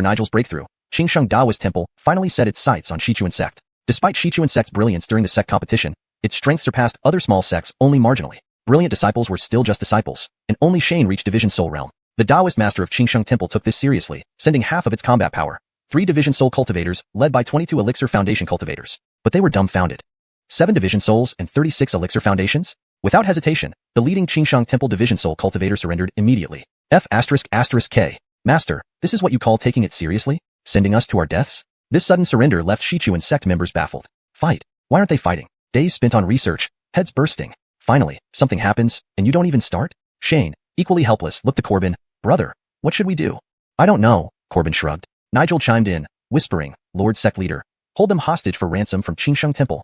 Nigel's breakthrough, Qingsheng Daoist Temple finally set its sights on Xiuxian sect. Despite Xiuxian sect's brilliance during the sect competition, its strength surpassed other small sects only marginally. Brilliant disciples were still just disciples, and only Shane reached Division Soul Realm. The Daoist master of Qingsheng Temple took this seriously, sending half of its combat power, 3 Division Soul cultivators led by 22 Elixir Foundation cultivators. But they were dumbfounded. 7 Division Souls and 36 Elixir Foundations? Without hesitation, the leading Qingsheng Temple Division Soul cultivator surrendered immediately. F***K. Master, this is what you call taking it seriously? Sending us to our deaths? This sudden surrender left Xiuxian sect members baffled. Fight? Why aren't they fighting? Days spent on research, heads bursting. Finally, something happens, and you don't even start? Shane, equally helpless, looked to Corbin. Brother, what should we do? I don't know, Corbin shrugged. Nigel chimed in, whispering, Lord Sect Leader, hold them hostage for ransom from Qingsheng Temple.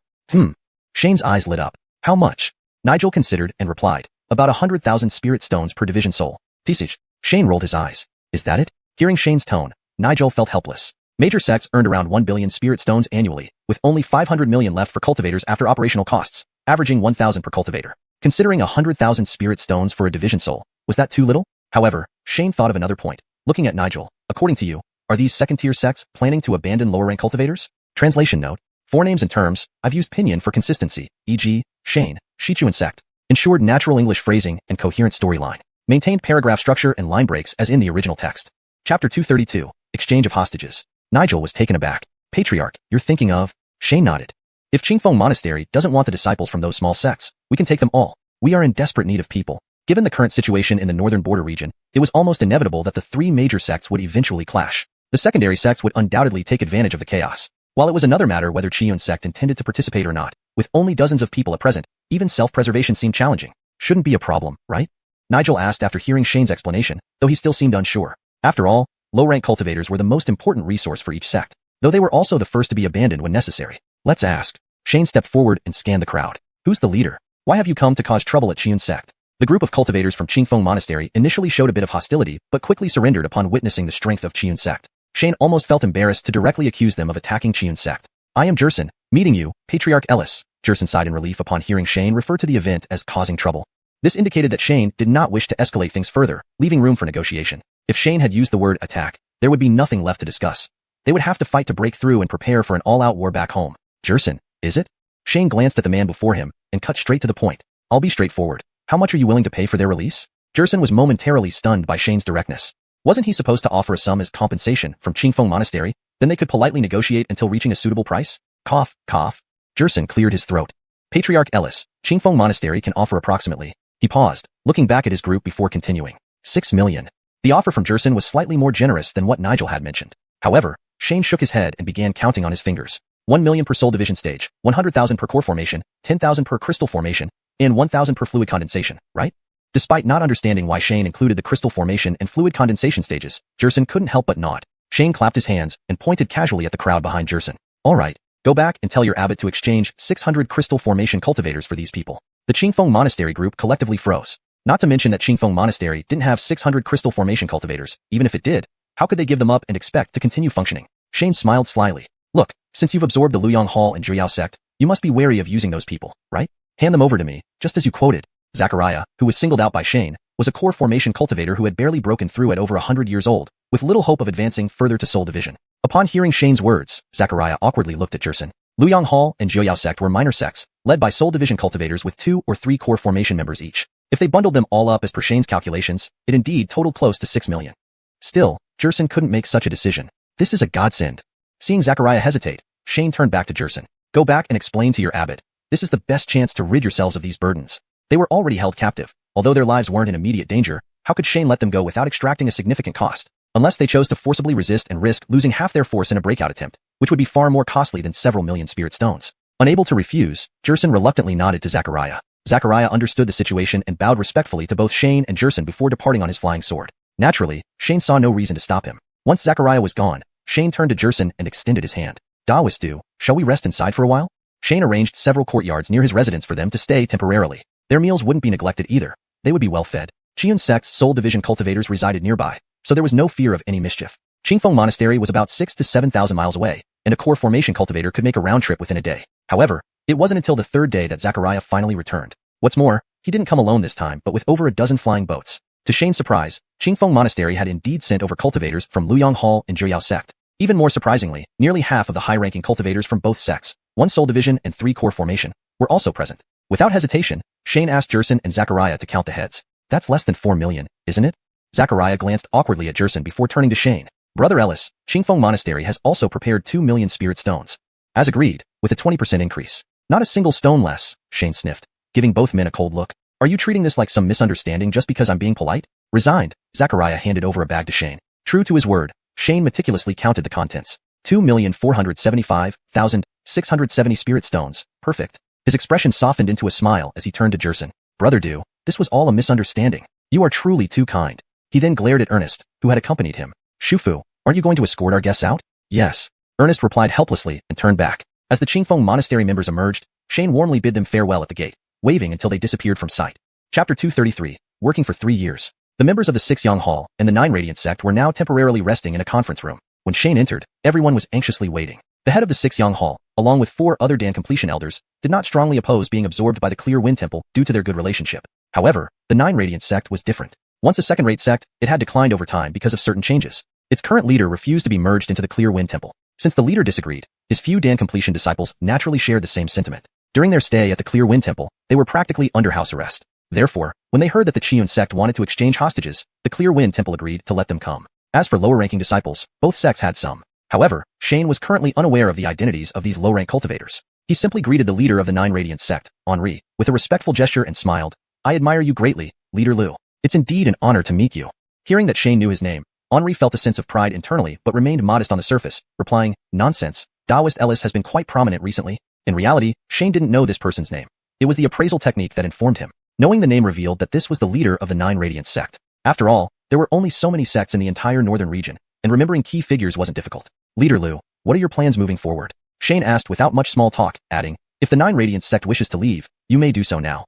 Shane's eyes lit up. How much? Nigel considered and replied, about 100,000 spirit stones per division soul. Tisage. Shane rolled his eyes. Is that it? Hearing Shane's tone, Nigel felt helpless. Major sects earned around 1 billion spirit stones annually, with only 500 million left for cultivators after operational costs, averaging 1,000 per cultivator. Considering 100,000 spirit stones for a division soul, was that too little? However, Shane thought of another point. Looking at Nigel, according to you, are these second-tier sects planning to abandon lower-rank cultivators? Translation note. For names and terms, I've used pinyin for consistency, e.g., Shane, Xiuxian sect. Ensured natural English phrasing and coherent storyline. Maintained paragraph structure and line breaks as in the original text. Chapter 232, Exchange of Hostages. Nigel was taken aback. Patriarch, you're thinking of? Shane nodded. If Qingfeng Monastery doesn't want the disciples from those small sects, we can take them all. We are in desperate need of people. Given the current situation in the northern border region, it was almost inevitable that the 3 major sects would eventually clash. The secondary sects would undoubtedly take advantage of the chaos. While it was another matter whether Qiuan sect intended to participate or not, with only dozens of people at present, even self-preservation seemed challenging. Shouldn't be a problem, right? Nigel asked after hearing Shane's explanation, though he still seemed unsure. After all, low-rank cultivators were the most important resource for each sect, though they were also the first to be abandoned when necessary. Let's ask. Shane stepped forward and scanned the crowd. Who's the leader? Why have you come to cause trouble at Qiuan sect? The group of cultivators from Qingfeng Monastery initially showed a bit of hostility, but quickly surrendered upon witnessing the strength of Qiuan sect. Shane almost felt embarrassed to directly accuse them of attacking Qiuan sect. I am Jerson, meeting you, Patriarch Ellis. Jerson sighed in relief upon hearing Shane refer to the event as causing trouble. This indicated that Shane did not wish to escalate things further, leaving room for negotiation. If Shane had used the word attack, there would be nothing left to discuss. They would have to fight to break through and prepare for an all-out war back home. Jerson, is it? Shane glanced at the man before him and cut straight to the point. I'll be straightforward. How much are you willing to pay for their release? Jerson was momentarily stunned by Shane's directness. Wasn't he supposed to offer a sum as compensation from Qingfeng Monastery? Then they could politely negotiate until reaching a suitable price? Cough, cough. Jerson cleared his throat. Patriarch Ellis, Qingfeng Monastery can offer approximately. He paused, looking back at his group before continuing. 6 million. The offer from Jerson was slightly more generous than what Nigel had mentioned. However, Shane shook his head and began counting on his fingers. 1 million per soul division stage, 100,000 per core formation, 10,000 per crystal formation, and 1,000 per fluid condensation, right? Despite not understanding why Shane included the crystal formation and fluid condensation stages, Jerson couldn't help but nod. Shane clapped his hands and pointed casually at the crowd behind Jerson. All right, go back and tell your abbot to exchange 600 crystal formation cultivators for these people. The Qingfeng Monastery group collectively froze. Not to mention that Qingfeng Monastery didn't have 600 crystal formation cultivators. Even if it did, how could they give them up and expect to continue functioning? Shane smiled slyly. Look, since you've absorbed the Luyang Hall and Zhuyao sect, you must be wary of using those people, right? Hand them over to me, just as you quoted. Zachariah, who was singled out by Shane, was a core formation cultivator who had barely broken through at over 100 years old, with little hope of advancing further to soul division. Upon hearing Shane's words, Zachariah awkwardly looked at Jerson. Luyang Hall and Zhuyao sect were minor sects, led by soul division cultivators with 2 or 3 core formation members each. If they bundled them all up as per Shane's calculations, it indeed totaled close to 6 million. Still, Jerson couldn't make such a decision. This is a godsend. Seeing Zachariah hesitate, Shane turned back to Jerson. Go back and explain to your abbot. This is the best chance to rid yourselves of these burdens. They were already held captive, Although their lives weren't in immediate danger, how could Shane let them go without extracting a significant cost? Unless they chose to forcibly resist and risk losing half their force in a breakout attempt, which would be far more costly than several million spirit stones. Unable to refuse, Jerson reluctantly nodded to Zachariah. Zachariah understood the situation and bowed respectfully to both Shane and Jerson before departing on his flying sword. Naturally, Shane saw no reason to stop him. Once Zachariah was gone, Shane turned to Jerson and extended his hand. Daoistu, shall we rest inside for a while? Shane arranged several courtyards near his residence for them to stay temporarily. Their meals wouldn't be neglected either. They would be well fed. Qian sect's Soul Division cultivators resided nearby, so there was no fear of any mischief. Qingfeng Monastery was about 6,000 to 7,000 miles away, and a core formation cultivator could make a round trip within a day. However, it wasn't until the third day that Zachariah finally returned. What's more, he didn't come alone this time but with over a dozen flying boats. To Shane's surprise, Qingfeng Monastery had indeed sent over cultivators from Luyang Hall and Zhuyao sect. Even more surprisingly, nearly half of the high-ranking cultivators from both sects, 1 soul division and 3 core formation, were also present. Without hesitation, Shane asked Jerson and Zachariah to count the heads. That's less than 4 million, isn't it? Zachariah glanced awkwardly at Jerson before turning to Shane. Brother Ellis, Qingfeng Monastery has also prepared 2 million spirit stones. As agreed, with a 20% increase. Not a single stone less, Shane sniffed, giving both men a cold look. Are you treating this like some misunderstanding just because I'm being polite? Resigned, Zachariah handed over a bag to Shane. True to his word, Shane meticulously counted the contents. 2,475,670 spirit stones. Perfect. His expression softened into a smile as he turned to Jerson. Brother Du, this was all a misunderstanding. You are truly too kind. He then glared at Ernest, who had accompanied him. Shufu, aren't you going to escort our guests out? Yes. Ernest replied helplessly and turned back. As the Qingfeng Monastery members emerged, Shane warmly bid them farewell at the gate, waving until they disappeared from sight. Chapter 233, Working for 3 years. The members of the Xiuxian Hall and the 9 Radiant sect were now temporarily resting in a conference room. When Shane entered, everyone was anxiously waiting. The head of the Xiuxian Hall, along with 4 other Dan completion elders, did not strongly oppose being absorbed by the Clear Wind Temple due to their good relationship. However, the 9 Radiant sect was different. Once a second-rate sect, it had declined over time because of certain changes. Its current leader refused to be merged into the Clear Wind Temple. Since the leader disagreed, his few Dan completion disciples naturally shared the same sentiment. During their stay at the Clear Wind Temple, they were practically under house arrest. Therefore, when they heard that the Qiuxian sect wanted to exchange hostages, the Clear Wind Temple agreed to let them come. As for lower-ranking disciples, both sects had some. However, Shane was currently unaware of the identities of these low-rank cultivators. He simply greeted the leader of the 9 Radiant sect, Henri, with a respectful gesture and smiled. I admire you greatly, Leader Liu. It's indeed an honor to meet you. Hearing that Shane knew his name, Henri felt a sense of pride internally but remained modest on the surface, replying, Nonsense, Daoist Ellis has been quite prominent recently. In reality, Shane didn't know this person's name. It was the appraisal technique that informed him. Knowing the name revealed that this was the leader of the 9 Radiant sect. After all, there were only so many sects in the entire northern region, and remembering key figures wasn't difficult. Leader Liu, what are your plans moving forward? Shane asked without much small talk, adding, if the 9 Radiant sect wishes to leave, you may do so now.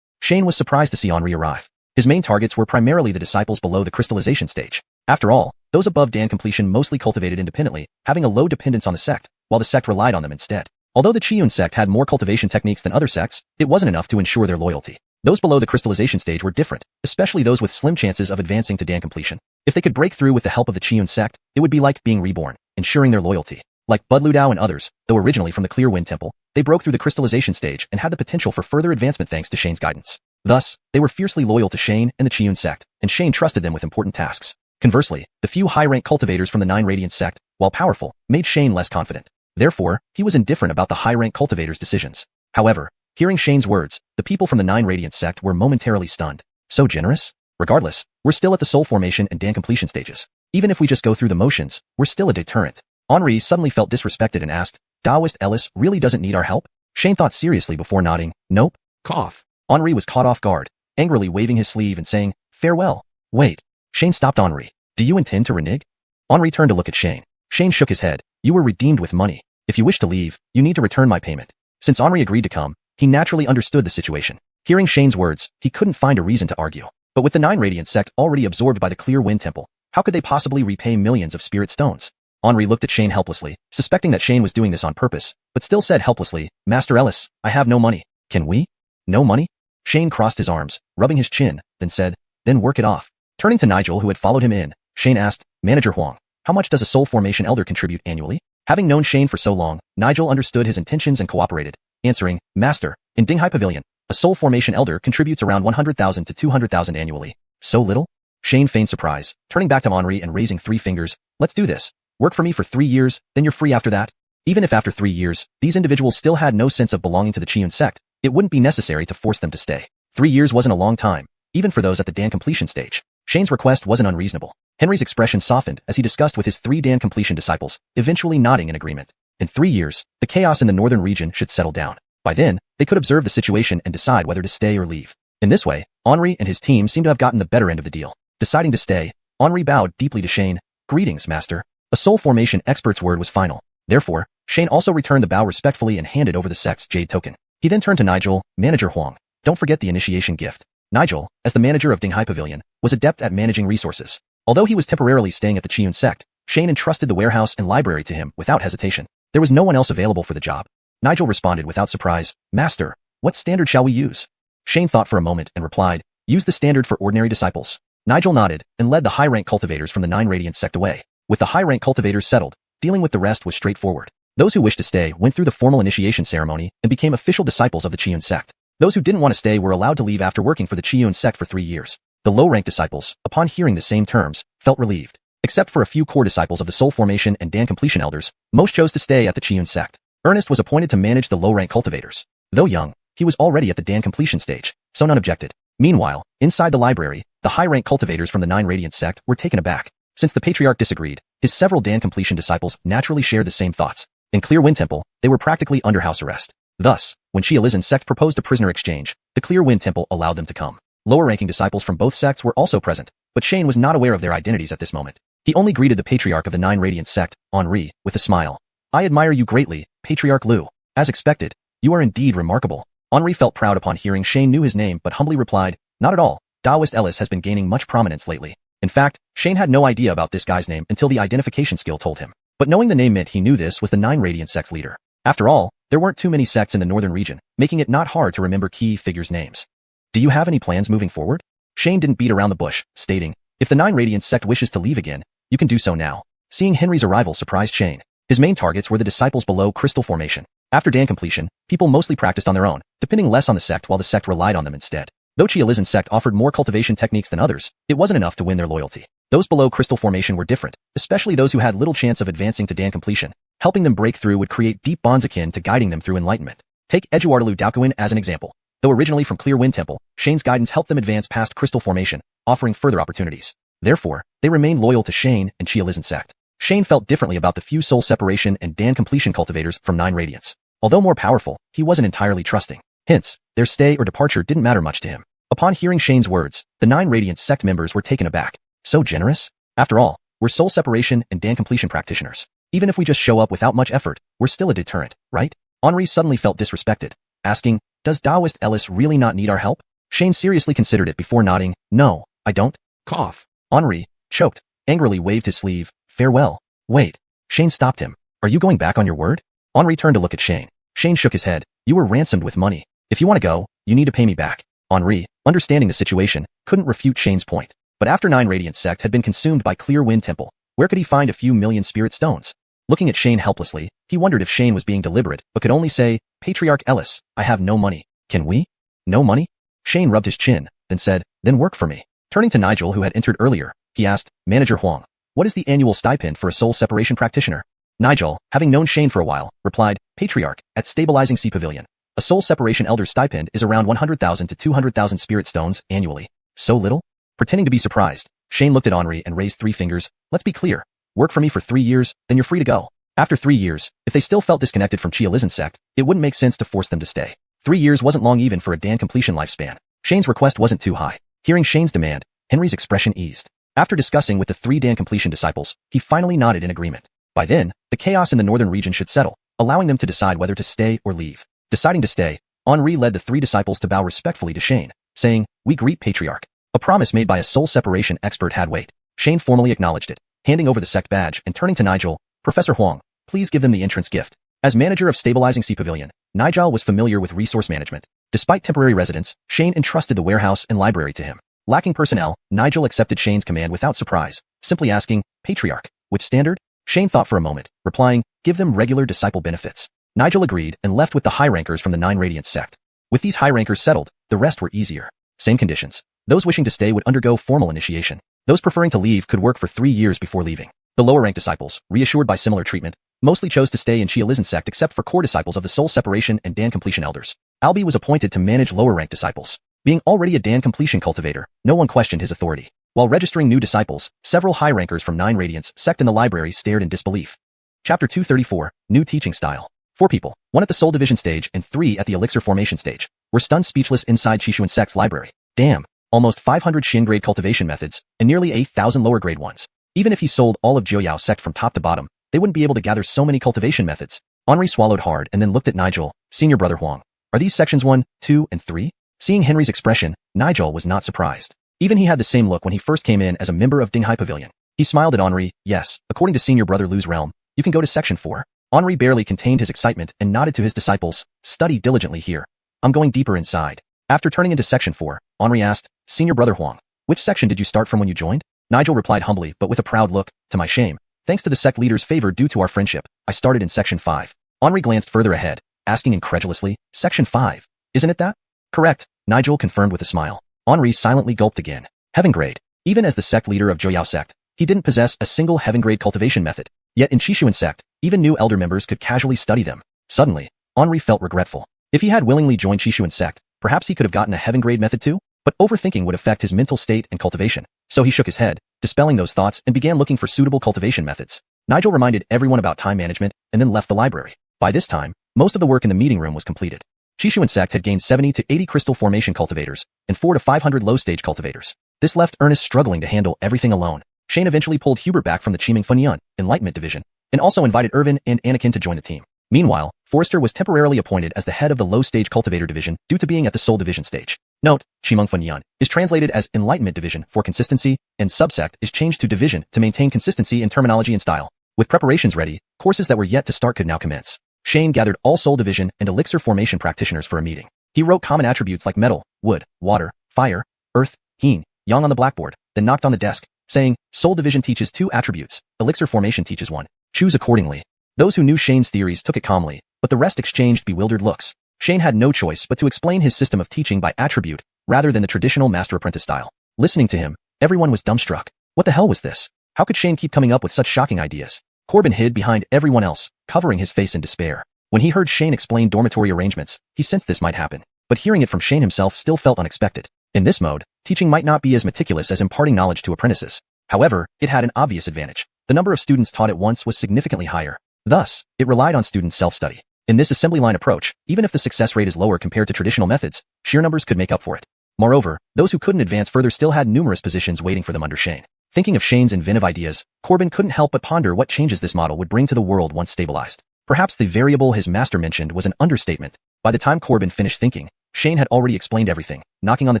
Shane was surprised to see Henri arrive. His main targets were primarily the disciples below the crystallization stage. After all, those above Dan completion mostly cultivated independently, having a low dependence on the sect, while the sect relied on them instead. Although the Qiuxian sect had more cultivation techniques than other sects, it wasn't enough to ensure their loyalty. Those below the crystallization stage were different, especially those with slim chances of advancing to Dan completion. If they could break through with the help of the Qiuxian sect, it would be like being reborn, ensuring their loyalty. Like Bud Ludao and others, though originally from the Clear Wind Temple, they broke through the crystallization stage and had the potential for further advancement thanks to Shane's guidance. Thus, they were fiercely loyal to Shane and the Qiuxian sect, and Shane trusted them with important tasks. Conversely, the few high-rank cultivators from the 9 Radiant sect, while powerful, made Shane less confident. Therefore, he was indifferent about the high-rank cultivators' decisions. However, hearing Shane's words, the people from the 9 Radiant sect were momentarily stunned. So generous? Regardless, we're still at the soul formation and Dan completion stages. Even if we just go through the motions, we're still a deterrent. Henri suddenly felt disrespected and asked, Daoist Ellis really doesn't need our help? Shane thought seriously before nodding, nope. Cough. Henri was caught off guard, angrily waving his sleeve and saying, farewell. Wait. Shane stopped Henri. Do you intend to renege? Henri turned to look at Shane. Shane shook his head. You were redeemed with money. If you wish to leave, you need to return my payment. Since Henri agreed to come, he naturally understood the situation. Hearing Shane's words, he couldn't find a reason to argue. But with the 9 Radiant sect already absorbed by the Clear Wind Temple, how could they possibly repay millions of spirit stones? Henri looked at Shane helplessly, suspecting that Shane was doing this on purpose, but still said helplessly, Master Ellis, I have no money. Can we? No money? Shane crossed his arms, rubbing his chin, then said, then work it off. Turning to Nigel who had followed him in, Shane asked, Manager Huang, how much does a soul formation elder contribute annually? Having known Shane for so long, Nigel understood his intentions and cooperated, answering, Master, in Dinghai Pavilion, a soul formation elder contributes around 100,000 to 200,000 annually. So little? Shane feigned surprise, turning back to Henri and raising 3 fingers. Let's do this. Work for me for 3 years, then you're free after that. Even if after 3 years, these individuals still had no sense of belonging to the Qiuxian sect, it wouldn't be necessary to force them to stay. 3 years wasn't a long time, even for those at the Dan completion stage. Shane's request wasn't unreasonable. Henry's expression softened as he discussed with his 3 Dan completion disciples, eventually nodding in agreement. In 3 years, the chaos in the northern region should settle down. By then, they could observe the situation and decide whether to stay or leave. In this way, Henri and his team seemed to have gotten the better end of the deal. Deciding to stay, Henri bowed deeply to Shane. "Greetings, master." A soul formation expert's word was final. Therefore, Shane also returned the bow respectfully and handed over the sect's jade token. He then turned to Nigel, "Manager Huang, don't forget the initiation gift." Nigel, as the manager of Dinghai Pavilion, was adept at managing resources. Although he was temporarily staying at the Xiuxian sect, Shane entrusted the warehouse and library to him without hesitation. There was no one else available for the job. Nigel responded without surprise, "Master, what standard shall we use?" Shane thought for a moment and replied, "Use the standard for ordinary disciples." Nigel nodded and led the high-rank cultivators from the 9 Radiant sect away. With the high-rank cultivators settled, dealing with the rest was straightforward. Those who wished to stay went through the formal initiation ceremony and became official disciples of the Xiuxian sect. Those who didn't want to stay were allowed to leave after working for the Xiuxian sect for 3 years. The low-ranked disciples, upon hearing the same terms, felt relieved. Except for a few core disciples of the Soul Formation and Dan Completion Elders, most chose to stay at the Xiuxian sect. Ernest was appointed to manage the low-rank cultivators. Though young, he was already at the Dan Completion stage, so none objected. Meanwhile, inside the library, the high-rank cultivators from the 9 Radiant sect were taken aback. Since the Patriarch disagreed, his several Dan Completion disciples naturally shared the same thoughts. In Clear Wind Temple, they were practically under house arrest. Thus, when xiuxian's sect proposed a prisoner exchange, the Clear Wind Temple allowed them to come. Lower-ranking disciples from both sects were also present, but Shane was not aware of their identities at this moment. He only greeted the Patriarch of the 9 Radiant sect, Henri, with a smile. "I admire you greatly, Patriarch Liu. As expected, you are indeed remarkable." Henri felt proud upon hearing Shane knew his name but humbly replied, "Not at all. Taoist Ellis has been gaining much prominence lately." In fact, Shane had no idea about this guy's name until the identification skill told him. But knowing the name meant he knew this was the 9 Radiant sect's leader. After all, there weren't too many sects in the northern region, making it not hard to remember key figures' names. "Do you have any plans moving forward?" Shane didn't beat around the bush, stating, "If the 9 Radiant sect wishes to leave again, you can do so now." Seeing Henry's arrival surprised Shane. His main targets were the disciples below Crystal Formation. After Dan completion, people mostly practiced on their own, depending less on the sect while the sect relied on them instead. Though xiuxian's sect offered more cultivation techniques than others, it wasn't enough to win their loyalty. Those below Crystal Formation were different, especially those who had little chance of advancing to Dan completion. Helping them break through would create deep bonds akin to guiding them through enlightenment. Take Eduardalu Daokuin as an example. Though originally from Clear Wind Temple, Shane's guidance helped them advance past Crystal Formation, offering further opportunities. Therefore, they remained loyal to Shane and xiuxian's sect. Shane felt differently about the few soul separation and Dan completion cultivators from 9 Radiants. Although more powerful, he wasn't entirely trusting. Hence, their stay or departure didn't matter much to him. Upon hearing Shane's words, the 9 Radiant sect members were taken aback. So generous? After all, we're soul separation and Dan completion practitioners. Even if we just show up without much effort, we're still a deterrent, right? Henri suddenly felt disrespected, asking, "Does Taoist Ellis really not need our help?" Shane seriously considered it before nodding, "No, I don't." Cough. Henri, choked, angrily waved his sleeve, "Farewell." "Wait." Shane stopped him. "Are you going back on your word?" Henri turned to look at Shane. Shane shook his head. "You were ransomed with money. If you want to go, you need to pay me back." Henri, understanding the situation, couldn't refute Shane's point. But after 9 Radiant sect had been consumed by Clear Wind Temple, where could he find a few million spirit stones? Looking at Shane helplessly, he wondered if Shane was being deliberate, but could only say, "Patriarch Ellis, I have no money. Can we?" "No money?" Shane rubbed his chin, then said, "Then work for me." Turning to Nigel who had entered earlier, he asked, "Manager Huang, what is the annual stipend for a soul separation practitioner?" Nigel, having known Shane for a while, replied, "Patriarch, at Stabilizing Sea Pavilion. A soul separation elder stipend is around 100,000 to 200,000 spirit stones annually." "So little?" Pretending to be surprised, Shane looked at Henri and raised 3 fingers. "Let's be clear. Work for me for 3 years, then you're free to go." After 3 years, if they still felt disconnected from xiuxian's sect, it wouldn't make sense to force them to stay. 3 years wasn't long even for a Dan completion lifespan. Shane's request wasn't too high. Hearing Shane's demand, Henry's expression eased. After discussing with the 3 Dan completion disciples, he finally nodded in agreement. By then, the chaos in the northern region should settle, allowing them to decide whether to stay or leave. Deciding to stay, Henri led the 3 disciples to bow respectfully to Shane, saying, "We greet Patriarch." A promise made by a soul separation expert had weight. Shane formally acknowledged it, handing over the sect badge and turning to Nigel, "Professor Huang, please give them the entrance gift." As manager of Stabilizing Sea Pavilion, Nigel was familiar with resource management. Despite temporary residence, Shane entrusted the warehouse and library to him. Lacking personnel, Nigel accepted Shane's command without surprise, simply asking, "Patriarch, which standard?" Shane thought for a moment, replying, "Give them regular disciple benefits." Nigel agreed and left with the high rankers from the 9 Radiant sect. With these high rankers settled, the rest were easier. Same conditions. Those wishing to stay would undergo formal initiation. Those preferring to leave could work for 3 years before leaving. The lower-ranked disciples, reassured by similar treatment, mostly chose to stay in xiuxian's sect except for core disciples of the soul separation and Dan completion elders. Albi was appointed to manage lower-ranked disciples. Being already a Dan completion cultivator, no one questioned his authority. While registering new disciples, several high rankers from 9 Radiance sect in the library stared in disbelief. Chapter 234, New Teaching Style. 4 people, 1 at the Soul Division stage and 3 at the Elixir Formation stage, were stunned speechless inside Xiuxian sect's library. Damn, almost 500 Xin grade cultivation methods, and nearly 8,000 lower grade ones. Even if he sold all of Jiuyao sect from top to bottom, they wouldn't be able to gather so many cultivation methods. Henri swallowed hard and then looked at Nigel, senior brother Huang. Are these sections 1, 2, and 3? Seeing Henry's expression, Nigel was not surprised. Even he had the same look when he first came in as a member of Dinghai Pavilion. He smiled at Henri. Yes, according to senior brother Lu's realm, you can go to section 4. Henri barely contained his excitement and nodded to his disciples. Study diligently here. I'm going deeper inside. After turning into section 4, Henri asked, Senior brother Huang, which section did you start from when you joined? Nigel replied humbly but with a proud look, to my shame, thanks to the sect leader's favor due to our friendship, I started in section 5. Henri glanced further ahead, asking incredulously, section 5, isn't it that? Correct, Nigel confirmed with a smile. Henri silently gulped again. Heaven grade. Even as the sect leader of Jiuyao sect, he didn't possess a single heaven grade cultivation method. Yet in Xiuxian sect, even new elder members could casually study them. Suddenly, Henri felt regretful. If he had willingly joined Xiuxian sect, perhaps he could have gotten a heaven grade method too? But overthinking would affect his mental state and cultivation. So he shook his head, dispelling those thoughts and began looking for suitable cultivation methods. Nigel reminded everyone about time management and then left the library. By this time, most of the work in the meeting room was completed. Xiuxian sect had gained 70 to 80 crystal formation cultivators and 4 to 500 low-stage cultivators. This left Ernest struggling to handle everything alone. Shane eventually pulled Hubert back from the xuanhuan, Enlightenment Division, and also invited Irvin and Anakin to join the team. Meanwhile, Forrester was temporarily appointed as the head of the low-stage cultivator division due to being at the Soul Division stage. Note, xuanhuan is translated as Enlightenment Division for consistency, and subsect is changed to division to maintain consistency in terminology and style. With preparations ready, courses that were yet to start could now commence. Shane gathered all Soul Division and Elixir Formation practitioners for a meeting. He wrote common attributes like metal, wood, water, fire, earth, yin, yang on the blackboard, then knocked on the desk, saying, Soul Division teaches 2 attributes, Elixir Formation teaches 1. Choose accordingly. Those who knew Shane's theories took it calmly, but the rest exchanged bewildered looks. Shane had no choice but to explain his system of teaching by attribute, rather than the traditional master-apprentice style. Listening to him, everyone was dumbstruck. What the hell was this? How could Shane keep coming up with such shocking ideas? Corbin hid behind everyone else, covering his face in despair. When he heard Shane explain dormitory arrangements, he sensed this might happen. But hearing it from Shane himself still felt unexpected. In this mode, teaching might not be as meticulous as imparting knowledge to apprentices. However, it had an obvious advantage. The number of students taught at once was significantly higher. Thus, it relied on students' self-study. In this assembly line approach, even if the success rate is lower compared to traditional methods, sheer numbers could make up for it. Moreover, those who couldn't advance further still had numerous positions waiting for them under Shane. Thinking of Shane's inventive ideas, Corbin couldn't help but ponder what changes this model would bring to the world once stabilized. Perhaps the variable his master mentioned was an understatement. By the time Corbin finished thinking, Shane had already explained everything, knocking on the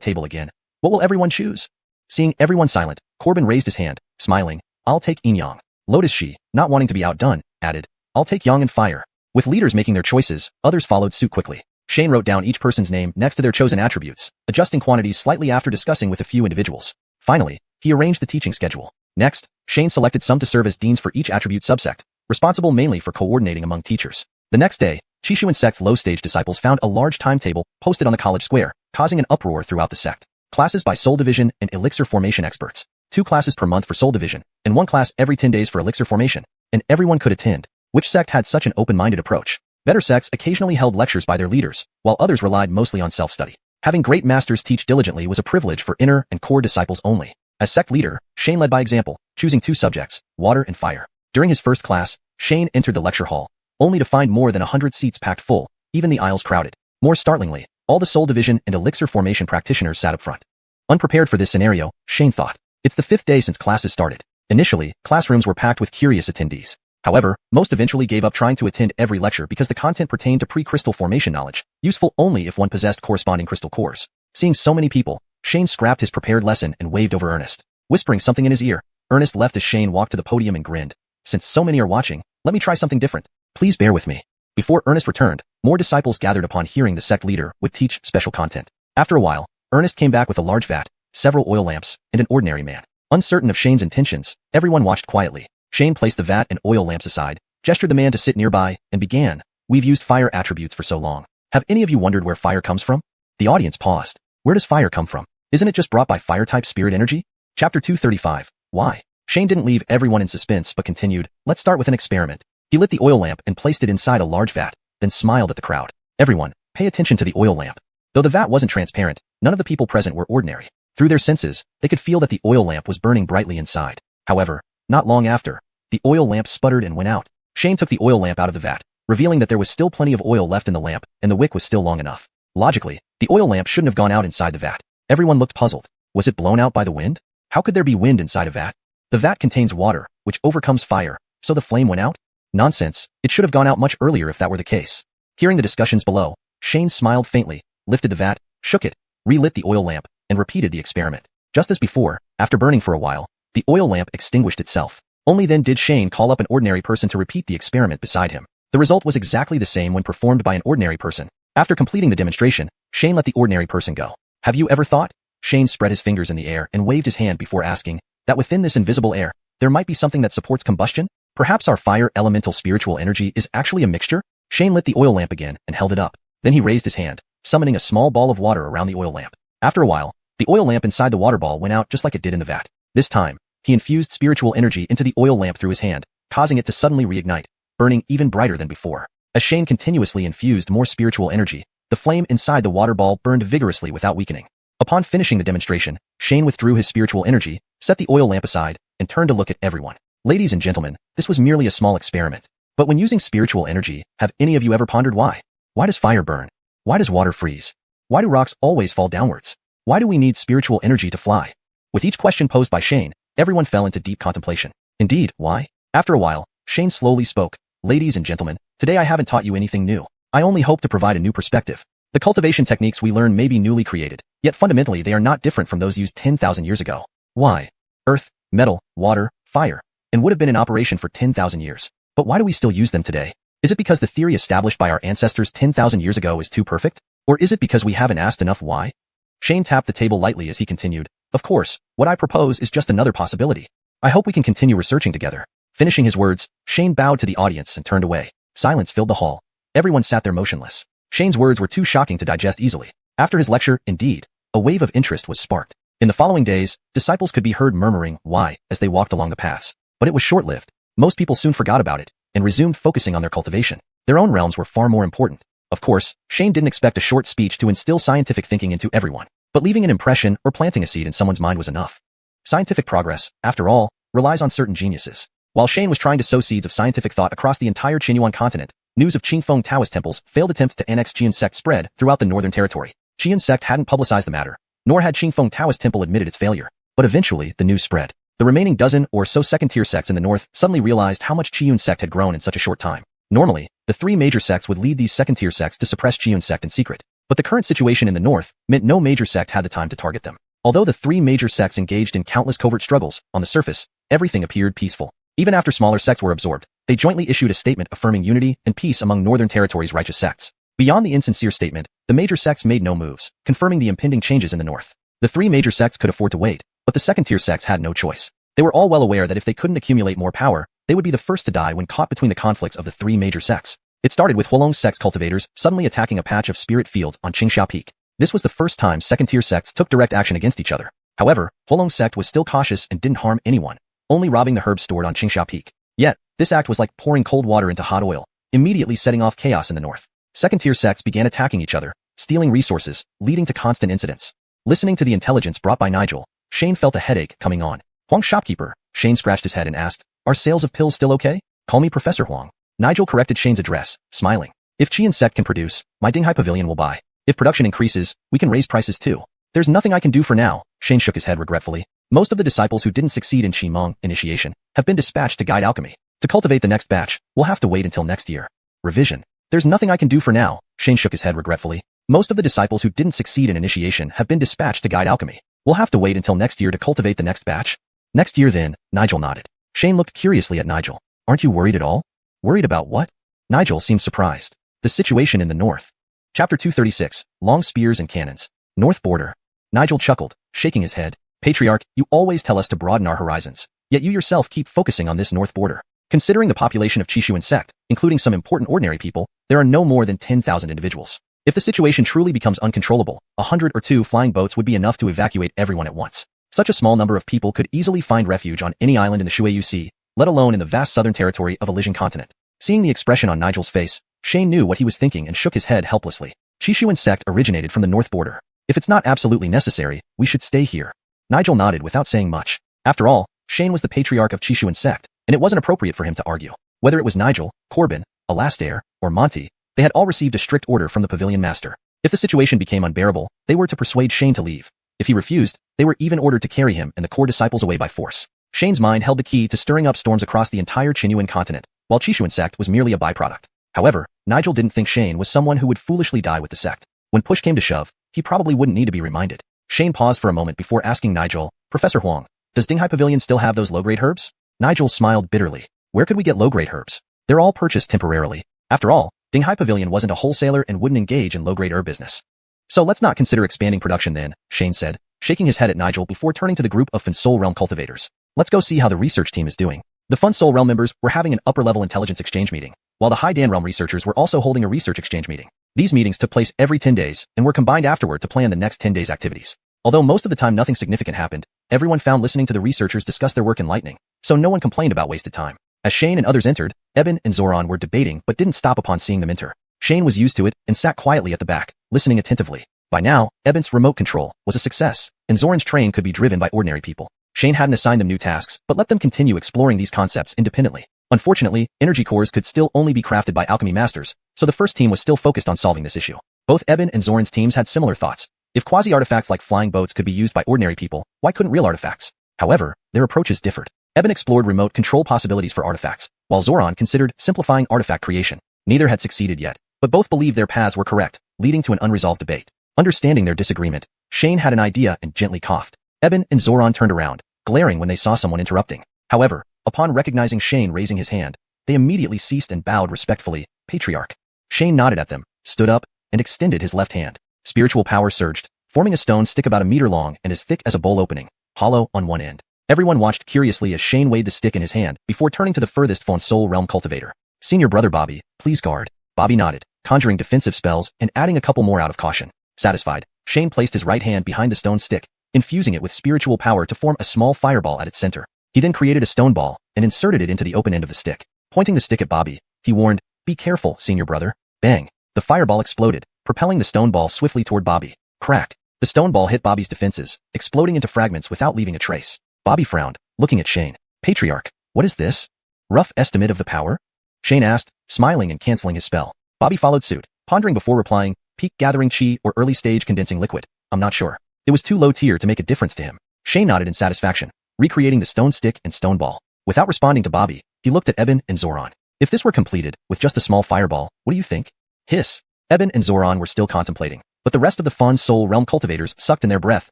table again. What will everyone choose? Seeing everyone silent, Corbin raised his hand, smiling. I'll take yin yang. Lotus Shi, not wanting to be outdone, added, I'll take yang and fire. With leaders making their choices, others followed suit quickly. Shane wrote down each person's name next to their chosen attributes, adjusting quantities slightly after discussing with a few individuals. Finally, he arranged the teaching schedule. Next, Shane selected some to serve as deans for each attribute subsect, responsible mainly for coordinating among teachers. The next day, Xiuxian sect's low-stage disciples found a large timetable posted on the college square, causing an uproar throughout the sect. Classes by Soul Division and Elixir Formation experts. 2 classes per month for Soul Division, and 1 class every 10 days for Elixir Formation, and everyone could attend. Which sect had such an open-minded approach? Better sects occasionally held lectures by their leaders, while others relied mostly on self-study. Having great masters teach diligently was a privilege for inner and core disciples only. As sect leader, Shane led by example, choosing 2 subjects, water and fire. During his first class, Shane entered the lecture hall, only to find more than 100 seats packed full, even the aisles crowded. More startlingly, all the Soul Division and Elixir Formation practitioners sat up front. Unprepared for this scenario, Shane thought. It's the 5th day since classes started. Initially, classrooms were packed with curious attendees. However, most eventually gave up trying to attend every lecture because the content pertained to pre-crystal formation knowledge, useful only if one possessed corresponding crystal cores. Seeing so many people, Shane scrapped his prepared lesson and waved over Ernest. Whispering something in his ear, Ernest left as Shane walked to the podium and grinned. Since so many are watching, let me try something different. Please bear with me. Before Ernest returned, more disciples gathered upon hearing the sect leader would teach special content. After a while, Ernest came back with a large vat, several oil lamps, and an ordinary man. Uncertain of Shane's intentions, everyone watched quietly. Shane placed the vat and oil lamps aside, gestured the man to sit nearby, and began. We've used fire attributes for so long. Have any of you wondered where fire comes from? The audience paused. Where does fire come from? Isn't it just brought by fire-type spirit energy? Chapter 235. Why? Shane didn't leave everyone in suspense but continued, let's start with an experiment. He lit the oil lamp and placed it inside a large vat, then smiled at the crowd. Everyone, pay attention to the oil lamp. Though the vat wasn't transparent, none of the people present were ordinary. Through their senses, they could feel that the oil lamp was burning brightly inside. However, not long after, the oil lamp sputtered and went out. Shane took the oil lamp out of the vat, revealing that there was still plenty of oil left in the lamp, and the wick was still long enough. Logically, the oil lamp shouldn't have gone out inside the vat. Everyone looked puzzled. Was it blown out by the wind? How could there be wind inside a vat? The vat contains water, which overcomes fire, so the flame went out? Nonsense, it should have gone out much earlier if that were the case. Hearing the discussions below, Shane smiled faintly, lifted the vat, shook it, relit the oil lamp, and repeated the experiment. Just as before, after burning for a while, the oil lamp extinguished itself. Only then did Shane call up an ordinary person to repeat the experiment beside him. The result was exactly the same when performed by an ordinary person. After completing the demonstration, Shane let the ordinary person go. Have you ever thought? Shane spread his fingers in the air and waved his hand before asking, that within this invisible air, there might be something that supports combustion? Perhaps our fire elemental spiritual energy is actually a mixture? Shane lit the oil lamp again and held it up. Then he raised his hand, summoning a small ball of water around the oil lamp. After a while, the oil lamp inside the water ball went out just like it did in the vat. This time, he infused spiritual energy into the oil lamp through his hand, causing it to suddenly reignite, burning even brighter than before. As Shane continuously infused more spiritual energy, the flame inside the water ball burned vigorously without weakening. Upon finishing the demonstration, Shane withdrew his spiritual energy, set the oil lamp aside, and turned to look at everyone. Ladies and gentlemen, this was merely a small experiment. But when using spiritual energy, have any of you ever pondered why? Why does fire burn? Why does water freeze? Why do rocks always fall downwards? Why do we need spiritual energy to fly? With each question posed by Shane, everyone fell into deep contemplation. Indeed, why? After a while, Shane slowly spoke. Ladies and gentlemen, today I haven't taught you anything new. I only hope to provide a new perspective. The cultivation techniques we learn may be newly created, yet fundamentally they are not different from those used 10,000 years ago. Why? Earth, metal, water, fire, and would have been in operation for 10,000 years. But why do we still use them today? Is it because the theory established by our ancestors 10,000 years ago is too perfect? Or is it because we haven't asked enough why? Shane tapped the table lightly as he continued. Of course, what I propose is just another possibility. I hope we can continue researching together. Finishing his words, Shane bowed to the audience and turned away. Silence filled the hall. Everyone sat there motionless. Shane's words were too shocking to digest easily. After his lecture, indeed, a wave of interest was sparked. In the following days, disciples could be heard murmuring, why, as they walked along the paths. But it was short-lived. Most people soon forgot about it and resumed focusing on their cultivation. Their own realms were far more important. Of course, Shane didn't expect a short speech to instill scientific thinking into everyone, but leaving an impression or planting a seed in someone's mind was enough. Scientific progress, after all, relies on certain geniuses. While Shane was trying to sow seeds of scientific thought across the entire xuanhuan continent, news of Qingfeng Taoist temple's failed attempt to annex Qian sect spread throughout the northern territory. Qian sect hadn't publicized the matter, nor had Qingfeng Taoist temple admitted its failure. But eventually, the news spread. The remaining dozen or so second-tier sects in the north suddenly realized how much Qiyun sect had grown in such a short time. Normally, the three major sects would lead these second-tier sects to suppress Qiyun sect in secret. But the current situation in the north meant no major sect had the time to target them. Although the three major sects engaged in countless covert struggles, on the surface, everything appeared peaceful. Even after smaller sects were absorbed, they jointly issued a statement affirming unity and peace among northern territory's righteous sects. Beyond the insincere statement, the major sects made no moves, confirming the impending changes in the north. The three major sects could afford to wait, but the second-tier sects had no choice. They were all well aware that if they couldn't accumulate more power, they would be the first to die when caught between the conflicts of the three major sects. It started with Huolong sect's cultivators suddenly attacking a patch of spirit fields on Qingxiao Peak. This was the first time second-tier sects took direct action against each other. However, Huolong sect was still cautious and didn't harm anyone, only robbing the herbs stored on Qingxiao Peak. Yet, this act was like pouring cold water into hot oil, immediately setting off chaos in the north. Second-tier sects began attacking each other, stealing resources, leading to constant incidents. Listening to the intelligence brought by Nigel, Shane felt a headache coming on. Huang shopkeeper, Shane scratched his head and asked, are sales of pills still okay? Call me Professor Huang. Nigel corrected Shane's address, smiling. If Qian sect can produce, my Dinghai Pavilion will buy. If production increases, we can raise prices too. There's nothing I can do for now, Shane shook his head regretfully. Most of the disciples who didn't succeed in Qimeng initiation have been dispatched to guide alchemy. To cultivate the next batch, we'll have to wait until next year. Revision. There's nothing I can do for now, Shane shook his head regretfully. Most of the disciples who didn't succeed in initiation have been dispatched to guide alchemy. We'll have to wait until next year to cultivate the next batch. Next year then, Nigel nodded. Shane looked curiously at Nigel. Aren't you worried at all? Worried about what? Nigel seemed surprised. The situation in the north. Chapter 236, Long Spears and Cannons. North Border. Nigel chuckled, shaking his head. Patriarch, you always tell us to broaden our horizons, yet you yourself keep focusing on this north border. Considering the population of Xiuxian sect, including some important ordinary people, there are no more than 10,000 individuals. If the situation truly becomes uncontrollable, 100 or 2 flying boats would be enough to evacuate everyone at once. Such a small number of people could easily find refuge on any island in the Shuiyu Sea, let alone in the vast southern territory of Elysian continent. Seeing the expression on Nigel's face, Shane knew what he was thinking and shook his head helplessly. Xiuxian sect originated from the north border. If it's not absolutely necessary, we should stay here. Nigel nodded without saying much. After all, Shane was the patriarch of Xiuxian sect, and it wasn't appropriate for him to argue. Whether it was Nigel, Corbin, Alastair, or Monty, they had all received a strict order from the pavilion master. If the situation became unbearable, they were to persuade Shane to leave. If he refused, they were even ordered to carry him and the core disciples away by force. Shane's mind held the key to stirring up storms across the entire Xiuxian continent, while Xiuxian sect was merely a byproduct. However, Nigel didn't think Shane was someone who would foolishly die with the sect. When push came to shove, he probably wouldn't need to be reminded. Shane paused for a moment before asking Nigel, Professor Huang, does Dinghai Pavilion still have those low-grade herbs? Nigel smiled bitterly. Where could we get low-grade herbs? They're all purchased temporarily. After all, Dinghai Pavilion wasn't a wholesaler and wouldn't engage in low-grade herb business. So let's not consider expanding production then, Shane said, shaking his head at Nigel before turning to the group of Fun Soul Realm cultivators. Let's go see how the research team is doing. The Fun Soul Realm members were having an upper-level intelligence exchange meeting, while the High Dan Realm researchers were also holding a research exchange meeting. These meetings took place every 10 days and were combined afterward to plan the next 10 days' activities. Although most of the time nothing significant happened, everyone found listening to the researchers discuss their work enlightening, so no one complained about wasted time. As Shane and others entered, Eben and Zoran were debating but didn't stop upon seeing them enter. Shane was used to it and sat quietly at the back, listening attentively. By now, Eben's remote control was a success, and Zoran's train could be driven by ordinary people. Shane hadn't assigned them new tasks, but let them continue exploring these concepts independently. Unfortunately, energy cores could still only be crafted by alchemy masters, so the first team was still focused on solving this issue. Both Eben and Zoran's teams had similar thoughts. If quasi-artifacts like flying boats could be used by ordinary people, why couldn't real artifacts? However, their approaches differed. Eben explored remote control possibilities for artifacts, while Zoran considered simplifying artifact creation. Neither had succeeded yet, but both believed their paths were correct, leading to an unresolved debate. Understanding their disagreement, Shane had an idea and gently coughed. Eben and Zoran turned around, glaring when they saw someone interrupting. However, upon recognizing Shane raising his hand, they immediately ceased and bowed respectfully. Patriarch. Shane nodded at them, stood up, and extended his left hand. Spiritual power surged, forming a stone stick about a meter long and as thick as a bowl opening, hollow on one end. Everyone watched curiously as Shane weighed the stick in his hand before turning to the furthest Fon Soul Realm cultivator. Senior brother Bobby, please guard. Bobby nodded, conjuring defensive spells and adding a couple more out of caution. Satisfied, Shane placed his right hand behind the stone stick, infusing it with spiritual power to form a small fireball at its center. He then created a stone ball and inserted it into the open end of the stick. Pointing the stick at Bobby, he warned, be careful, senior brother. Bang! The fireball exploded, propelling the stone ball swiftly toward Bobby. Crack! The stone ball hit Bobby's defenses, exploding into fragments without leaving a trace. Bobby frowned, looking at Shane. Patriarch, what is this? Rough estimate of the power? Shane asked, smiling and canceling his spell. Bobby followed suit, pondering before replying, peak gathering chi or early stage condensing liquid. I'm not sure. It was too low tier to make a difference to him. Shane nodded in satisfaction, recreating the stone stick and stone ball. Without responding to Bobby, he looked at Eben and Zoran. If this were completed with just a small fireball, what do you think? Hiss. Eben and Zoran were still contemplating, but the rest of the Fon Soul Realm cultivators sucked in their breath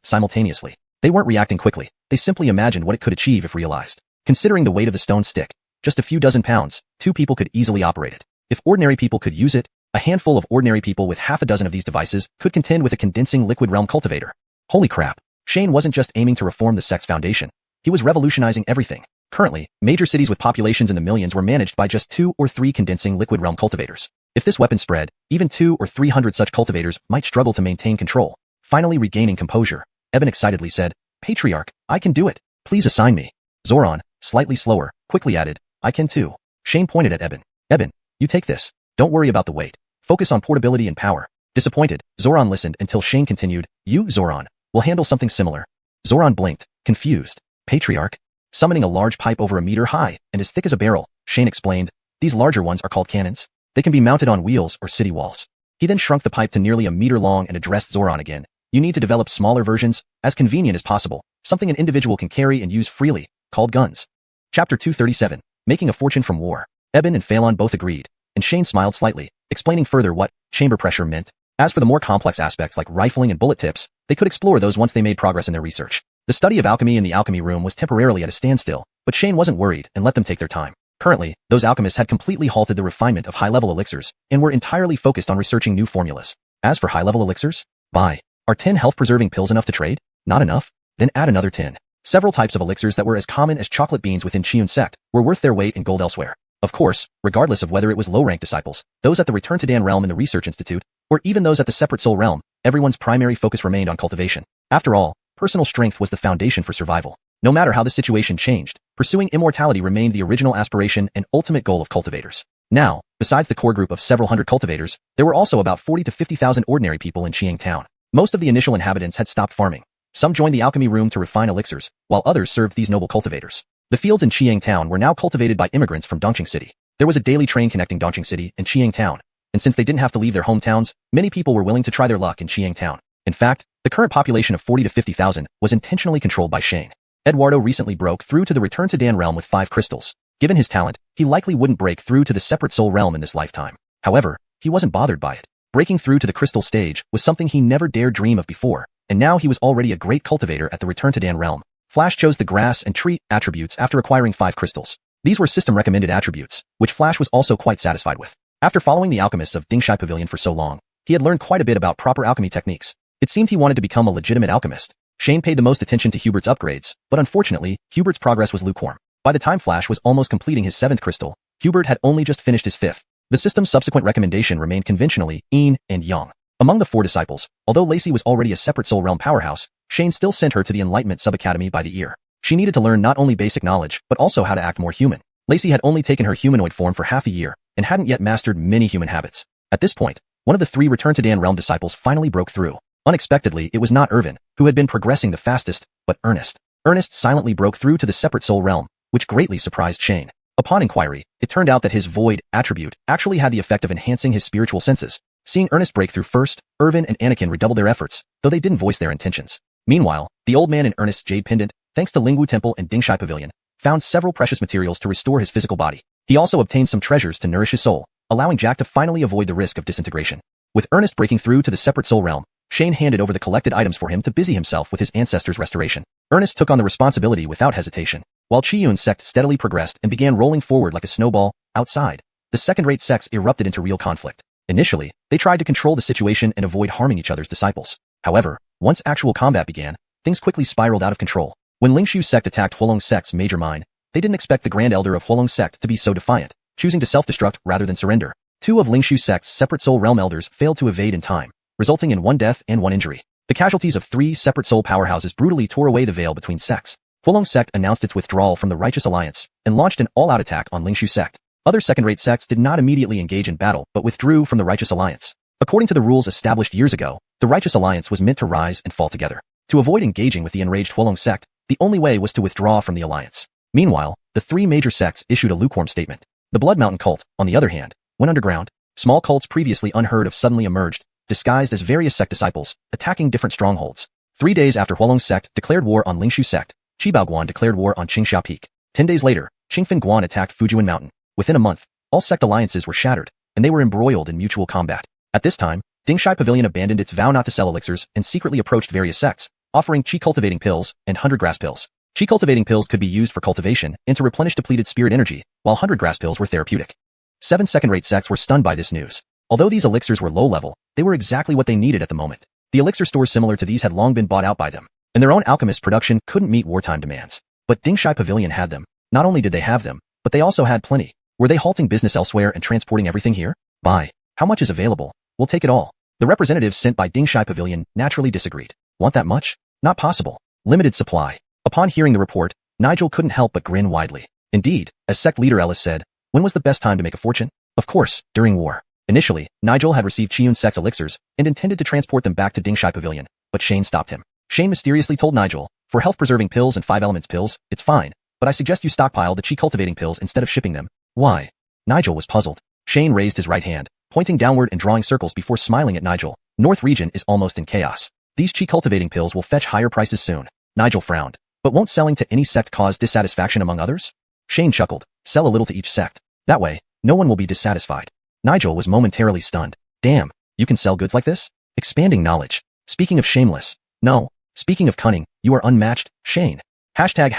simultaneously. They weren't reacting quickly. They simply imagined what it could achieve if realized. Considering the weight of the stone stick, just a few dozen pounds, 2 people could easily operate it. If ordinary people could use it, a handful of ordinary people with half a dozen of these devices could contend with a condensing liquid realm cultivator. Holy crap. Shane wasn't just aiming to reform the sect's foundation. He was revolutionizing everything. Currently, major cities with populations in the millions were managed by just 2 or 3 condensing liquid realm cultivators. If this weapon spread, even 200 or 300 such cultivators might struggle to maintain control. Finally regaining composure, Eben excitedly said, Patriarch, I can do it. Please assign me. Zoran, slightly slower, quickly added, I can too. Shane pointed at Eben. Eben, you take this. Don't worry about the weight. Focus on portability and power. Disappointed, Zoran listened until Shane continued, you, Zoran, will handle something similar. Zoran blinked, confused. Patriarch? Summoning a large pipe over a meter high and as thick as a barrel, Shane explained, these larger ones are called cannons. They can be mounted on wheels or city walls. He then shrunk the pipe to nearly a meter long and addressed Zoran again. You need to develop smaller versions, as convenient as possible, something an individual can carry and use freely, called guns. Chapter 237, Making a Fortune from War. Eben and Phelan both agreed, and Shane smiled slightly, explaining further what chamber pressure meant. As for the more complex aspects like rifling and bullet tips, they could explore those once they made progress in their research. The study of alchemy in the alchemy room was temporarily at a standstill, but Shane wasn't worried and let them take their time. Currently, those alchemists had completely halted the refinement of high-level elixirs and were entirely focused on researching new formulas. As for high-level elixirs, buy. Are 10 health-preserving pills enough to trade? Not enough? Then add another 10. Several types of elixirs that were as common as chocolate beans within Xiuxian sect were worth their weight in gold elsewhere. Of course, regardless of whether it was low-ranked disciples, those at the Return to Dan realm in the Research Institute, or even those at the Separate Soul realm, everyone's primary focus remained on cultivation. After all, personal strength was the foundation for survival. No matter how the situation changed, pursuing immortality remained the original aspiration and ultimate goal of cultivators. Now, besides the core group of several hundred cultivators, there were also about 40 to 50,000 ordinary people in Xiang town. Most of the initial inhabitants had stopped farming. Some joined the alchemy room to refine elixirs, while others served these noble cultivators. The fields in Xiang town were now cultivated by immigrants from Dongqing City. There was a daily train connecting Dongqing City and Xiang town, and since they didn't have to leave their hometowns, many people were willing to try their luck in Xiang town. In fact, the current population of 40 to 50,000 was intentionally controlled by Shane. Eduardo recently broke through to the Return to Dan realm with 5 crystals. Given his talent, he likely wouldn't break through to the Separate Soul realm in this lifetime. However, he wasn't bothered by it. Breaking through to the crystal stage was something he never dared dream of before, and now he was already a great cultivator at the Return to Dan realm. Flash chose the grass and tree attributes after acquiring 5 crystals. These were system-recommended attributes, which Flash was also quite satisfied with. After following the alchemists of Dingshai Pavilion for so long, he had learned quite a bit about proper alchemy techniques. It seemed he wanted to become a legitimate alchemist. Shane paid the most attention to Hubert's upgrades, but unfortunately, Hubert's progress was lukewarm. By the time Flash was almost completing his 7th crystal, Hubert had only just finished his 5th. The system's subsequent recommendation remained conventionally yin and yang. Among the 4 disciples, although Lacey was already a Separate Soul realm powerhouse, Shane still sent her to the Enlightenment Sub-Academy by the ear. She needed to learn not only basic knowledge, but also how to act more human. Lacey had only taken her humanoid form for half a year, and hadn't yet mastered many human habits. At this point, one of the 3 Return to Dan realm disciples finally broke through. Unexpectedly, it was not Irvin, who had been progressing the fastest, but Ernest. Ernest silently broke through to the Separate Soul realm, which greatly surprised Shane. Upon inquiry, it turned out that his void attribute actually had the effect of enhancing his spiritual senses. Seeing Ernest break through first, Irvin and Anakin redoubled their efforts, though they didn't voice their intentions. Meanwhile, the old man in Ernest's jade pendant, thanks to Lingwu Temple and Dingshai Pavilion, found several precious materials to restore his physical body. He also obtained some treasures to nourish his soul, allowing Jack to finally avoid the risk of disintegration. With Ernest breaking through to the Separate Soul realm, Shane handed over the collected items for him to busy himself with his ancestors' restoration. Ernest took on the responsibility without hesitation. While Qiyun's sect steadily progressed and began rolling forward like a snowball, outside, the second-rate sects erupted into real conflict. Initially, they tried to control the situation and avoid harming each other's disciples. However, once actual combat began, things quickly spiraled out of control. When Lingshu's sect attacked Huolong sect's major mine, they didn't expect the Grand Elder of Huolong sect to be so defiant, choosing to self-destruct rather than surrender. 2 of Lingshu sect's Separate Soul realm elders failed to evade in time, resulting in 1 death and 1 injury. The casualties of 3 Separate Soul powerhouses brutally tore away the veil between sects. Huolong sect announced its withdrawal from the Righteous Alliance and launched an all-out attack on Lingshu sect. Other second-rate sects did not immediately engage in battle but withdrew from the Righteous Alliance. According to the rules established years ago, the Righteous Alliance was meant to rise and fall together. To avoid engaging with the enraged Huolong sect, the only way was to withdraw from the alliance. Meanwhile, the 3 major sects issued a lukewarm statement. The Blood Mountain cult, on the other hand, went underground. Small cults previously unheard of suddenly emerged, disguised as various sect disciples, attacking different strongholds. 3 days after Huolong sect declared war on Lingshu sect, Qibao Guan declared war on Qingxia Peak. 10 days later, Qingfen Guan attacked Fujian Mountain. Within a month, all sect alliances were shattered, and they were embroiled in mutual combat. At this time, Dingshai Pavilion abandoned its vow not to sell elixirs and secretly approached various sects, offering qi-cultivating pills and 100-grass pills. Qi-cultivating pills could be used for cultivation and to replenish depleted spirit energy, while 100-grass pills were therapeutic. 7 second-rate sects were stunned by this news. Although these elixirs were low-level, they were exactly what they needed at the moment. The elixir stores similar to these had long been bought out by them, and their own alchemist production couldn't meet wartime demands. But Dingshai Pavilion had them. Not only did they have them, but they also had plenty. Were they halting business elsewhere and transporting everything here? Buy. How much is available? We'll take it all. The representatives sent by Dingshai Pavilion naturally disagreed. Want that much? Not possible. Limited supply. Upon hearing the report, Nigel couldn't help but grin widely. Indeed, as sect leader Ellis said, when was the best time to make a fortune? Of course, during war. Initially, Nigel had received Qiyun sect's elixirs and intended to transport them back to Dingshai Pavilion, but Shane stopped him. Shane mysteriously told Nigel, for health-preserving pills and 5 elements pills, it's fine, but I suggest you stockpile the qi-cultivating pills instead of shipping them. Why? Nigel was puzzled. Shane raised his right hand, pointing downward and drawing circles before smiling at Nigel. North region is almost in chaos. These qi-cultivating pills will fetch higher prices soon. Nigel frowned. But won't selling to any sect cause dissatisfaction among others? Shane chuckled. Sell a little to each sect. That way, no one will be dissatisfied. Nigel was momentarily stunned. Damn, you can sell goods like this? Expanding knowledge. Speaking of shameless. No. Speaking of cunning, you are unmatched, Shane. Hashtag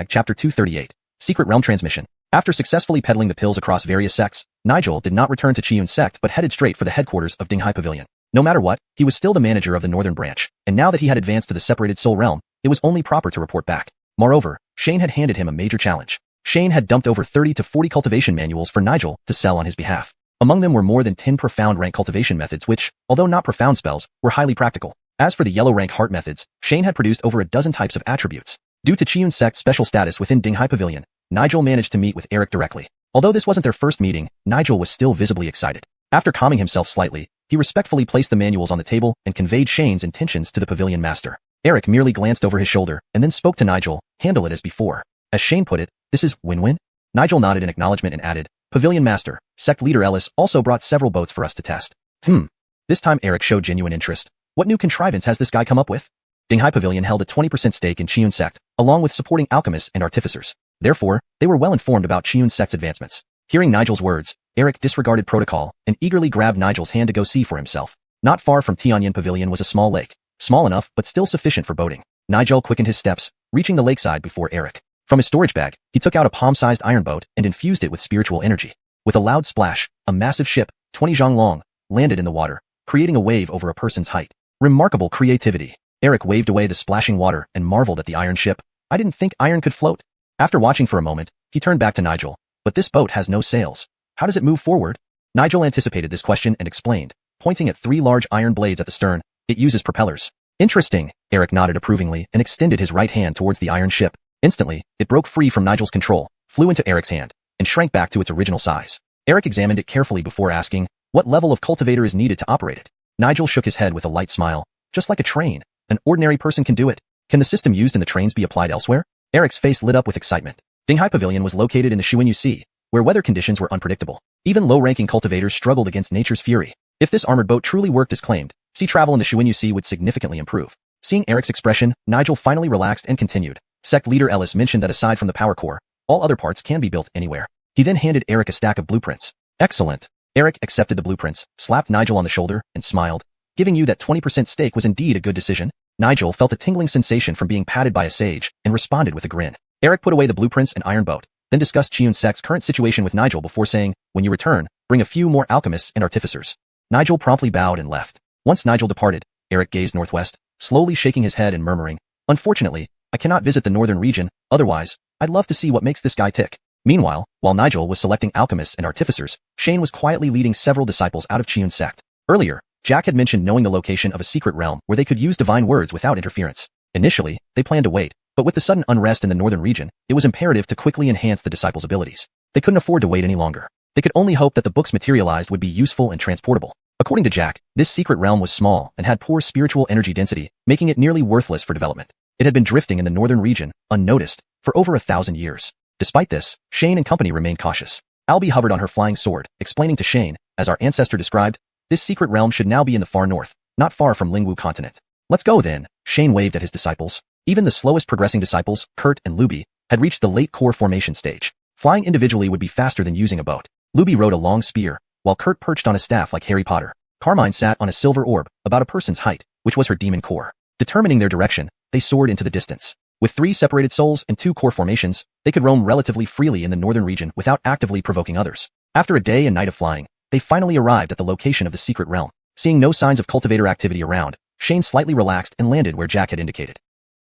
chapter 238. Secret Realm Transmission. After successfully peddling the pills across various sects, Nigel did not return to Qiyun sect but headed straight for the headquarters of Dinghai Pavilion. No matter what, he was still the manager of the northern branch, and now that he had advanced to the separated soul realm, it was only proper to report back. Moreover, Shane had handed him a major challenge. Shane had dumped over 30 to 40 cultivation manuals for Nigel to sell on his behalf. Among them were more than 10 profound rank cultivation methods which, although not profound spells, were highly practical. As for the yellow rank heart methods, Shane had produced over a dozen types of attributes. Due to Qiyun sect's special status within Dinghai Pavilion, Nigel managed to meet with Eric directly. Although this wasn't their first meeting, Nigel was still visibly excited. After calming himself slightly, he respectfully placed the manuals on the table and conveyed Shane's intentions to the pavilion master. Eric merely glanced over his shoulder and then spoke to Nigel, "Handle it as before." As Shane put it, "This is win-win?" Nigel nodded in acknowledgement and added, "Pavilion master, sect leader Ellis also brought several boats for us to test." This time Eric showed genuine interest. "What new contrivance has this guy come up with?" Dinghai Pavilion held a 20% stake in Xiuxian sect, along with supporting alchemists and artificers. Therefore, they were well informed about Xiuxian sect's advancements. Hearing Nigel's words, Eric disregarded protocol and eagerly grabbed Nigel's hand to go see for himself. Not far from Tianyan Pavilion was a small lake, small enough but still sufficient for boating. Nigel quickened his steps, reaching the lakeside before Eric. From his storage bag, he took out a palm-sized iron boat and infused it with spiritual energy. With a loud splash, a massive ship, 20 zhang long, landed in the water, creating a wave over a person's height. Remarkable creativity. Eric waved away the splashing water and marveled at the iron ship. "I didn't think iron could float." After watching for a moment, he turned back to Nigel. "But this boat has no sails. How does it move forward?" Nigel anticipated this question and explained, pointing at 3 large iron blades at the stern. "It uses propellers." "Interesting." Eric nodded approvingly and extended his right hand towards the iron ship. Instantly, it broke free from Nigel's control, flew into Eric's hand, and shrank back to its original size. Eric examined it carefully before asking, "What level of cultivator is needed to operate it?" Nigel shook his head with a light smile. "Just like a train. An ordinary person can do it." "Can the system used in the trains be applied elsewhere?" Eric's face lit up with excitement. Dinghai Pavilion was located in the xuanhuan, where weather conditions were unpredictable. Even low-ranking cultivators struggled against nature's fury. If this armored boat truly worked as claimed, sea travel in the xuanhuan would significantly improve. Seeing Eric's expression, Nigel finally relaxed and continued. Sect leader Ellis mentioned that aside from the power core, all other parts can be built anywhere. He then handed Eric a stack of blueprints. "Excellent." Eric accepted the blueprints, slapped Nigel on the shoulder, and smiled. "Giving you that 20% stake was indeed a good decision." Nigel felt a tingling sensation from being patted by a sage and responded with a grin. Eric put away the blueprints and iron boat, then discussed Xiuxian sect's current situation with Nigel before saying, "When you return, bring a few more alchemists and artificers." Nigel promptly bowed and left. Once Nigel departed, Eric gazed northwest, slowly shaking his head and murmuring, "Unfortunately, I cannot visit the northern region, otherwise, I'd love to see what makes this guy tick." Meanwhile, while Nigel was selecting alchemists and artificers, Shane was quietly leading several disciples out of Xiuxian sect. Earlier, Jack had mentioned knowing the location of a secret realm where they could use divine words without interference. Initially, they planned to wait, but with the sudden unrest in the northern region, it was imperative to quickly enhance the disciples' abilities. They couldn't afford to wait any longer. They could only hope that the books materialized would be useful and transportable. According to Jack, this secret realm was small and had poor spiritual energy density, making it nearly worthless for development. It had been drifting in the northern region, unnoticed, for over 1,000 years. Despite this, Shane and company remained cautious. Albie hovered on her flying sword, explaining to Shane, as our ancestor described, this secret realm should now be in the far north, not far from Lingwu continent. "Let's go then." Shane waved at his disciples. Even the slowest progressing disciples, Kurt and Luby, had reached the late core formation stage. Flying individually would be faster than using a boat. Luby rode a long spear, while Kurt perched on a staff like Harry Potter. Carmine sat on a silver orb, about a person's height, which was her demon core. Determining their direction, they soared into the distance. With 3 separated souls and 2 core formations, they could roam relatively freely in the northern region without actively provoking others. After a day and night of flying, they finally arrived at the location of the secret realm. Seeing no signs of cultivator activity around, Shane slightly relaxed and landed where Jack had indicated.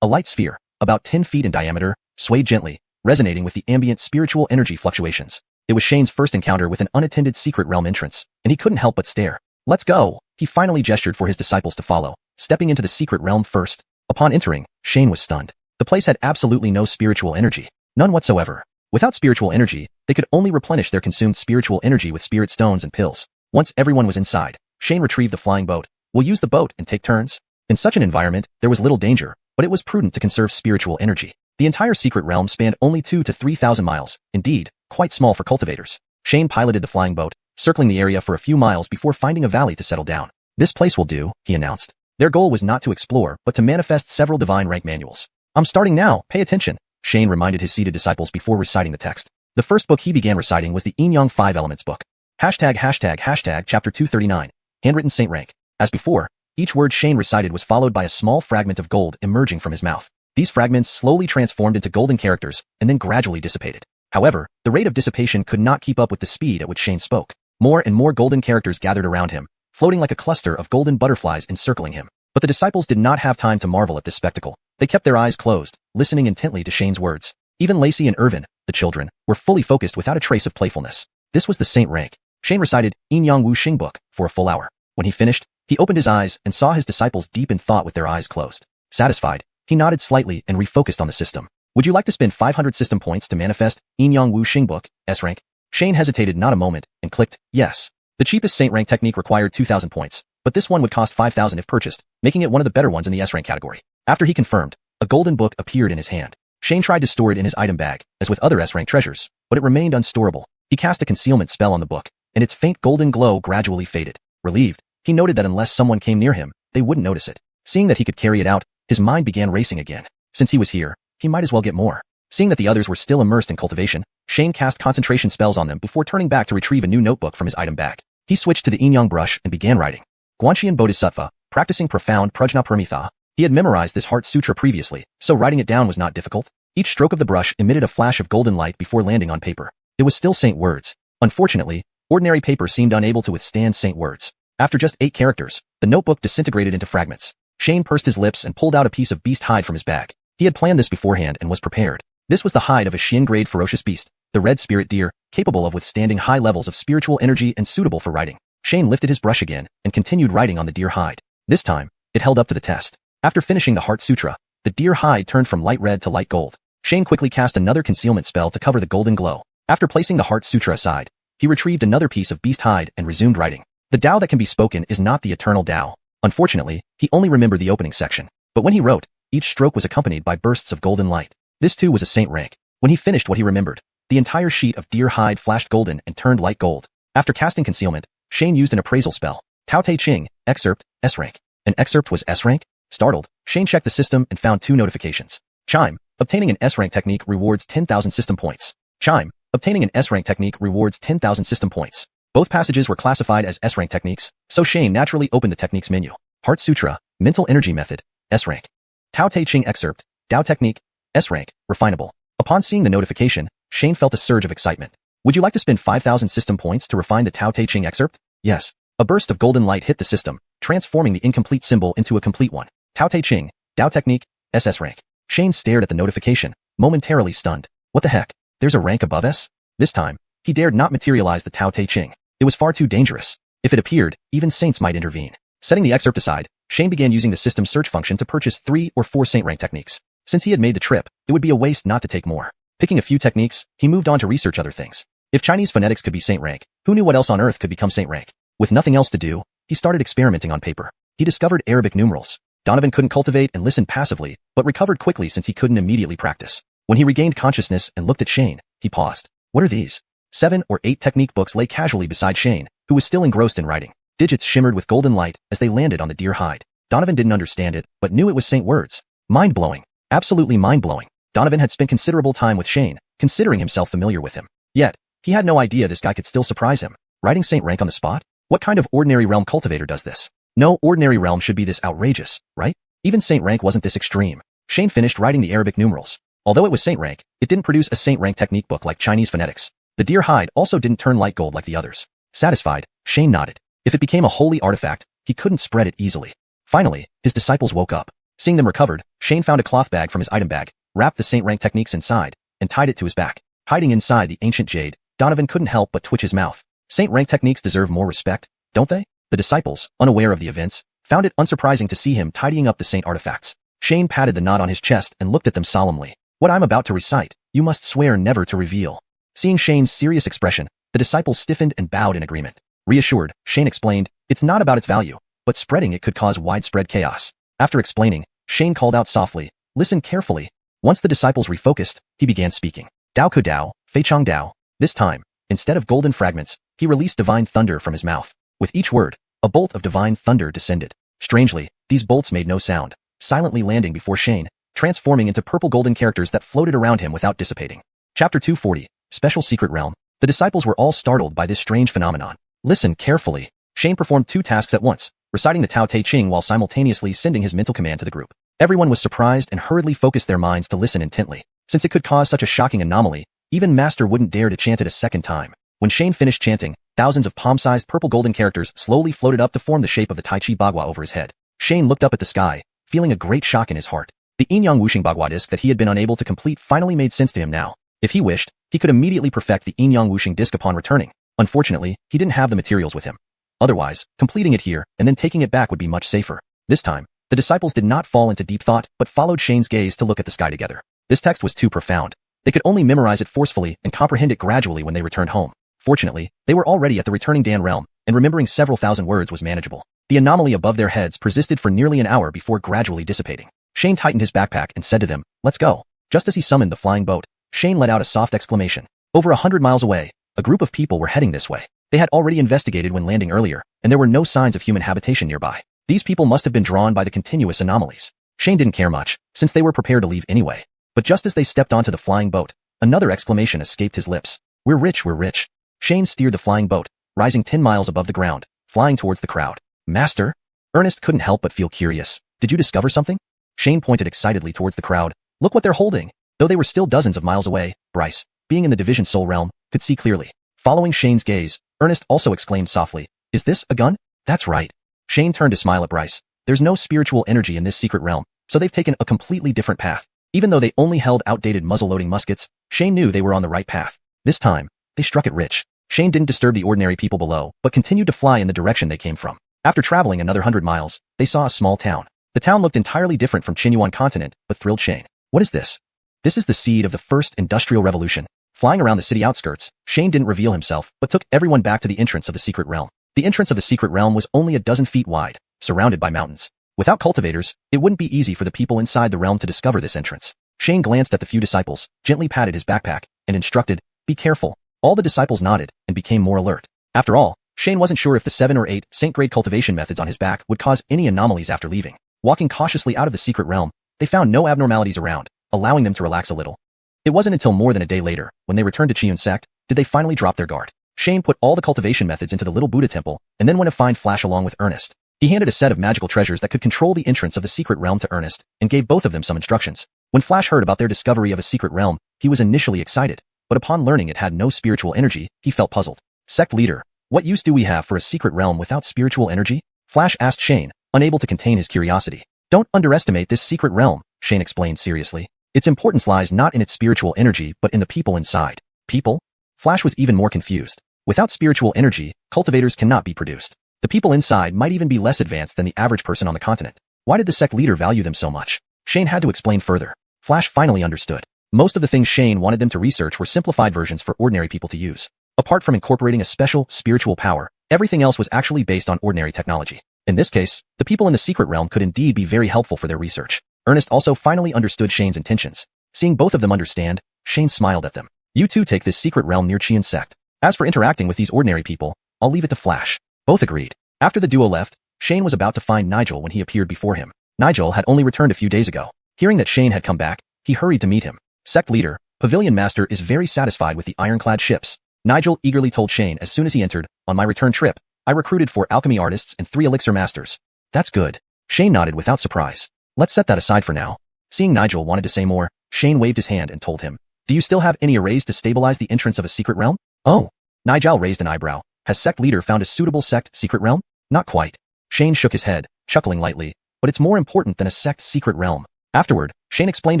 A light sphere, about 10 feet in diameter, swayed gently, resonating with the ambient spiritual energy fluctuations. It was Shane's first encounter with an unattended secret realm entrance, and he couldn't help but stare. "Let's go." He finally gestured for his disciples to follow, stepping into the secret realm first. Upon entering, Shane was stunned. The place had absolutely no spiritual energy. None whatsoever. Without spiritual energy, they could only replenish their consumed spiritual energy with spirit stones and pills. Once everyone was inside, Shane retrieved the flying boat. "We'll use the boat and take turns." In such an environment, there was little danger, but it was prudent to conserve spiritual energy. The entire secret realm spanned only 2,000 to 3,000 miles, indeed, quite small for cultivators. Shane piloted the flying boat, circling the area for a few miles before finding a valley to settle down. "This place will do," he announced. Their goal was not to explore, but to manifest several divine rank manuals. "I'm starting now, pay attention," Shane reminded his seated disciples before reciting the text. The first book he began reciting was the Yin Yang 5 Elements book. Chapter 239, handwritten saint rank. As before, each word Shane recited was followed by a small fragment of gold emerging from his mouth. These fragments slowly transformed into golden characters and then gradually dissipated. However, the rate of dissipation could not keep up with the speed at which Shane spoke. More and more golden characters gathered around him, floating like a cluster of golden butterflies encircling him. But the disciples did not have time to marvel at this spectacle. They kept their eyes closed, listening intently to Shane's words. Even Lacey and Irvin, the children, were fully focused without a trace of playfulness. This was the saint rank. Shane recited Yin Yang Wu Xing book for a full hour. When he finished, he opened his eyes and saw his disciples deep in thought with their eyes closed. Satisfied, he nodded slightly and refocused on the system. "Would you like to spend 500 system points to manifest Yin Yang Wu Xing book, S rank?" Shane hesitated not a moment and clicked, yes. The cheapest Saint rank technique required 2,000 points, but this one would cost 5,000 if purchased, making it one of the better ones in the S rank category. After he confirmed, a golden book appeared in his hand. Shane tried to store it in his item bag, as with other S rank treasures, but it remained unstorable. He cast a concealment spell on the book, and its faint golden glow gradually faded. Relieved, he noted that unless someone came near him, they wouldn't notice it. Seeing that he could carry it out, his mind began racing again. Since he was here, he might as well get more. Seeing that the others were still immersed in cultivation, Shane cast concentration spells on them before turning back to retrieve a new notebook from his item bag. He switched to the Inyang brush and began writing. Xuanhuan Bodhisattva, practicing profound prajnaparamita. He had memorized this heart sutra previously, so writing it down was not difficult. Each stroke of the brush emitted a flash of golden light before landing on paper. It was still saint words. Unfortunately, ordinary paper seemed unable to withstand saint words. After just 8 characters, the notebook disintegrated into fragments. Shane pursed his lips and pulled out a piece of beast hide from his bag. He had planned this beforehand and was prepared. This was the hide of a Xian-grade ferocious beast, the red spirit deer, capable of withstanding high levels of spiritual energy and suitable for writing. Shane lifted his brush again and continued writing on the deer hide. This time, it held up to the test. After finishing the Heart Sutra, the deer hide turned from light red to light gold. Shane quickly cast another concealment spell to cover the golden glow. After placing the Heart Sutra aside, he retrieved another piece of beast hide and resumed writing. The Tao that can be spoken is not the eternal Tao. Unfortunately, he only remembered the opening section. But when he wrote, each stroke was accompanied by bursts of golden light. This too was a saint rank. When he finished what he remembered, the entire sheet of deer hide flashed golden and turned light gold. After casting concealment, Shane used an appraisal spell. Tao Te Ching, excerpt, S rank. An excerpt was S rank? Startled, Shane checked the system and found 2 notifications. Chime, obtaining an S rank technique rewards 10,000 system points. Chime, obtaining an S rank technique rewards 10,000 system points. Both passages were classified as S rank techniques, so Shane naturally opened the techniques menu. Heart Sutra, Mental Energy Method, S rank. Tao Te Ching excerpt, Tao Technique, S rank, refinable. Upon seeing the notification, Shane felt a surge of excitement. Would you like to spend 5,000 system points to refine the Tao Te Ching excerpt? Yes. A burst of golden light hit the system, transforming the incomplete symbol into a complete one. Tao Te Ching, Tao Technique, SS rank. Shane stared at the notification, momentarily stunned. What the heck? There's a rank above S? This time, he dared not materialize the Tao Te Ching. It was far too dangerous. If it appeared, even saints might intervene. Setting the excerpt aside, Shane began using the system search function to purchase 3 or 4 saint rank techniques. Since he had made the trip, it would be a waste not to take more. Picking a few techniques, he moved on to research other things. If Chinese phonetics could be saint rank, who knew what else on earth could become saint rank? With nothing else to do, he started experimenting on paper. He discovered Arabic numerals. Donovan couldn't cultivate and listen passively, but recovered quickly since he couldn't immediately practice. When he regained consciousness and looked at Shane, he paused. What are these? 7 or 8 technique books lay casually beside Shane, who was still engrossed in writing. Digits shimmered with golden light as they landed on the deer hide. Donovan didn't understand it, but knew it was saint words. Mind-blowing. Absolutely mind-blowing. Donovan had spent considerable time with Shane, considering himself familiar with him. Yet, he had no idea this guy could still surprise him. Writing saint rank on the spot? What kind of ordinary realm cultivator does this? No ordinary realm should be this outrageous, right? Even saint rank wasn't this extreme. Shane finished writing the Arabic numerals. Although it was saint rank, it didn't produce a saint rank technique book like Chinese phonetics. The deer hide also didn't turn light gold like the others. Satisfied, Shane nodded. If it became a holy artifact, he couldn't spread it easily. Finally, his disciples woke up. Seeing them recovered, Shane found a cloth bag from his item bag, wrapped the saint rank techniques inside, and tied it to his back. Hiding inside the ancient jade, Donovan couldn't help but twitch his mouth. Saint rank techniques deserve more respect, don't they? The disciples, unaware of the events, found it unsurprising to see him tidying up the saint artifacts. Shane patted the knot on his chest and looked at them solemnly. What I'm about to recite, you must swear never to reveal. Seeing Shane's serious expression, the disciples stiffened and bowed in agreement. Reassured, Shane explained, it's not about its value, but spreading it could cause widespread chaos. After explaining, Shane called out softly, listen carefully. Once the disciples refocused, he began speaking. Dao Ku Dao, Fei Chang Dao. This time, instead of golden fragments, he released divine thunder from his mouth. With each word, a bolt of divine thunder descended. Strangely, these bolts made no sound, silently landing before Shane, transforming into purple golden characters that floated around him without dissipating. Chapter 240, Special Secret Realm. The disciples were all startled by this strange phenomenon. Listen carefully. Shane performed 2 tasks at once, reciting the Tao Te Ching while simultaneously sending his mental command to the group. Everyone was surprised and hurriedly focused their minds to listen intently. Since it could cause such a shocking anomaly, even Master wouldn't dare to chant it a second time. When Shane finished chanting, thousands of palm-sized purple golden characters slowly floated up to form the shape of the Tai Chi Bagua over his head. Shane looked up at the sky, feeling a great shock in his heart. The Inyang Wuxing Bagua disc that he had been unable to complete finally made sense to him now. If he wished, he could immediately perfect the Inyang Wuxing disc upon returning. Unfortunately, he didn't have the materials with him. Otherwise, completing it here and then taking it back would be much safer. This time, the disciples did not fall into deep thought but followed Shane's gaze to look at the sky together. This text was too profound. They could only memorize it forcefully and comprehend it gradually when they returned home. Fortunately, they were already at the returning Dan realm, and remembering several thousand words was manageable. The anomaly above their heads persisted for nearly an hour before gradually dissipating. Shane tightened his backpack and said to them, "Let's go." Just as he summoned the flying boat, Shane let out a soft exclamation. Over 100 miles away, a group of people were heading this way. They had already investigated when landing earlier, and there were no signs of human habitation nearby. These people must have been drawn by the continuous anomalies. Shane didn't care much, since they were prepared to leave anyway. But just as they stepped onto the flying boat, another exclamation escaped his lips. "We're rich, we're rich." Shane steered the flying boat, rising 10 miles above the ground, flying towards the crowd. "Master?" Ernest couldn't help but feel curious. "Did you discover something?" Shane pointed excitedly towards the crowd. "Look what they're holding." Though they were still dozens of miles away, Bryce, being in the Division Soul realm, could see clearly. Following Shane's gaze, Ernest also exclaimed softly, "Is this a gun?" "That's right." Shane turned to smile at Bryce. "There's no spiritual energy in this secret realm, so they've taken a completely different path." Even though they only held outdated muzzle-loading muskets, Shane knew they were on the right path. This time, they struck it rich. Shane didn't disturb the ordinary people below, but continued to fly in the direction they came from. After traveling another 100 miles, they saw a small town. The town looked entirely different from Xuanhuan continent, but thrilled Shane. "What is this?" "This is the seed of the first industrial revolution." Flying around the city outskirts, Shane didn't reveal himself, but took everyone back to the entrance of the secret realm. The entrance of the secret realm was only a dozen feet wide, surrounded by mountains. Without cultivators, it wouldn't be easy for the people inside the realm to discover this entrance. Shane glanced at the few disciples, gently patted his backpack, and instructed, "Be careful." All the disciples nodded and became more alert. After all, Shane wasn't sure if the 7 or 8 Saint-grade cultivation methods on his back would cause any anomalies after leaving. Walking cautiously out of the secret realm, they found no abnormalities around, allowing them to relax a little. It wasn't until more than a day later, when they returned to Xiuxian sect, did they finally drop their guard. Shane put all the cultivation methods into the little Buddha temple, and then went to find Flash along with Ernest. He handed a set of magical treasures that could control the entrance of the secret realm to Ernest, and gave both of them some instructions. When Flash heard about their discovery of a secret realm, he was initially excited, but upon learning it had no spiritual energy, he felt puzzled. "Sect leader, what use do we have for a secret realm without spiritual energy?" Flash asked Shane, unable to contain his curiosity. "Don't underestimate this secret realm," Shane explained seriously. "Its importance lies not in its spiritual energy but in the people inside." "People?" Flash was even more confused. Without spiritual energy, cultivators cannot be produced. The people inside might even be less advanced than the average person on the continent. Why did the sect leader value them so much? Shane had to explain further. Flash finally understood. Most of the things Shane wanted them to research were simplified versions for ordinary people to use. Apart from incorporating a special, spiritual power, everything else was actually based on ordinary technology. In this case, the people in the secret realm could indeed be very helpful for their research. Ernest also finally understood Shane's intentions. Seeing both of them understand, Shane smiled at them. "You two take this secret realm near Xiuxian sect. As for interacting with these ordinary people, I'll leave it to Flash." Both agreed. After the duo left, Shane was about to find Nigel when he appeared before him. Nigel had only returned a few days ago. Hearing that Shane had come back, he hurried to meet him. "Sect leader, Pavilion Master is very satisfied with the ironclad ships." Nigel eagerly told Shane as soon as he entered. "On my return trip, I recruited 4 alchemy artists and 3 elixir masters." "That's good." Shane nodded without surprise. "Let's set that aside for now." Seeing Nigel wanted to say more, Shane waved his hand and told him, "Do you still have any arrays to stabilize the entrance of a secret realm?" "Oh." Nigel raised an eyebrow. "Has sect leader found a suitable sect secret realm?" "Not quite." Shane shook his head, chuckling lightly. "But it's more important than a sect secret realm." Afterward, Shane explained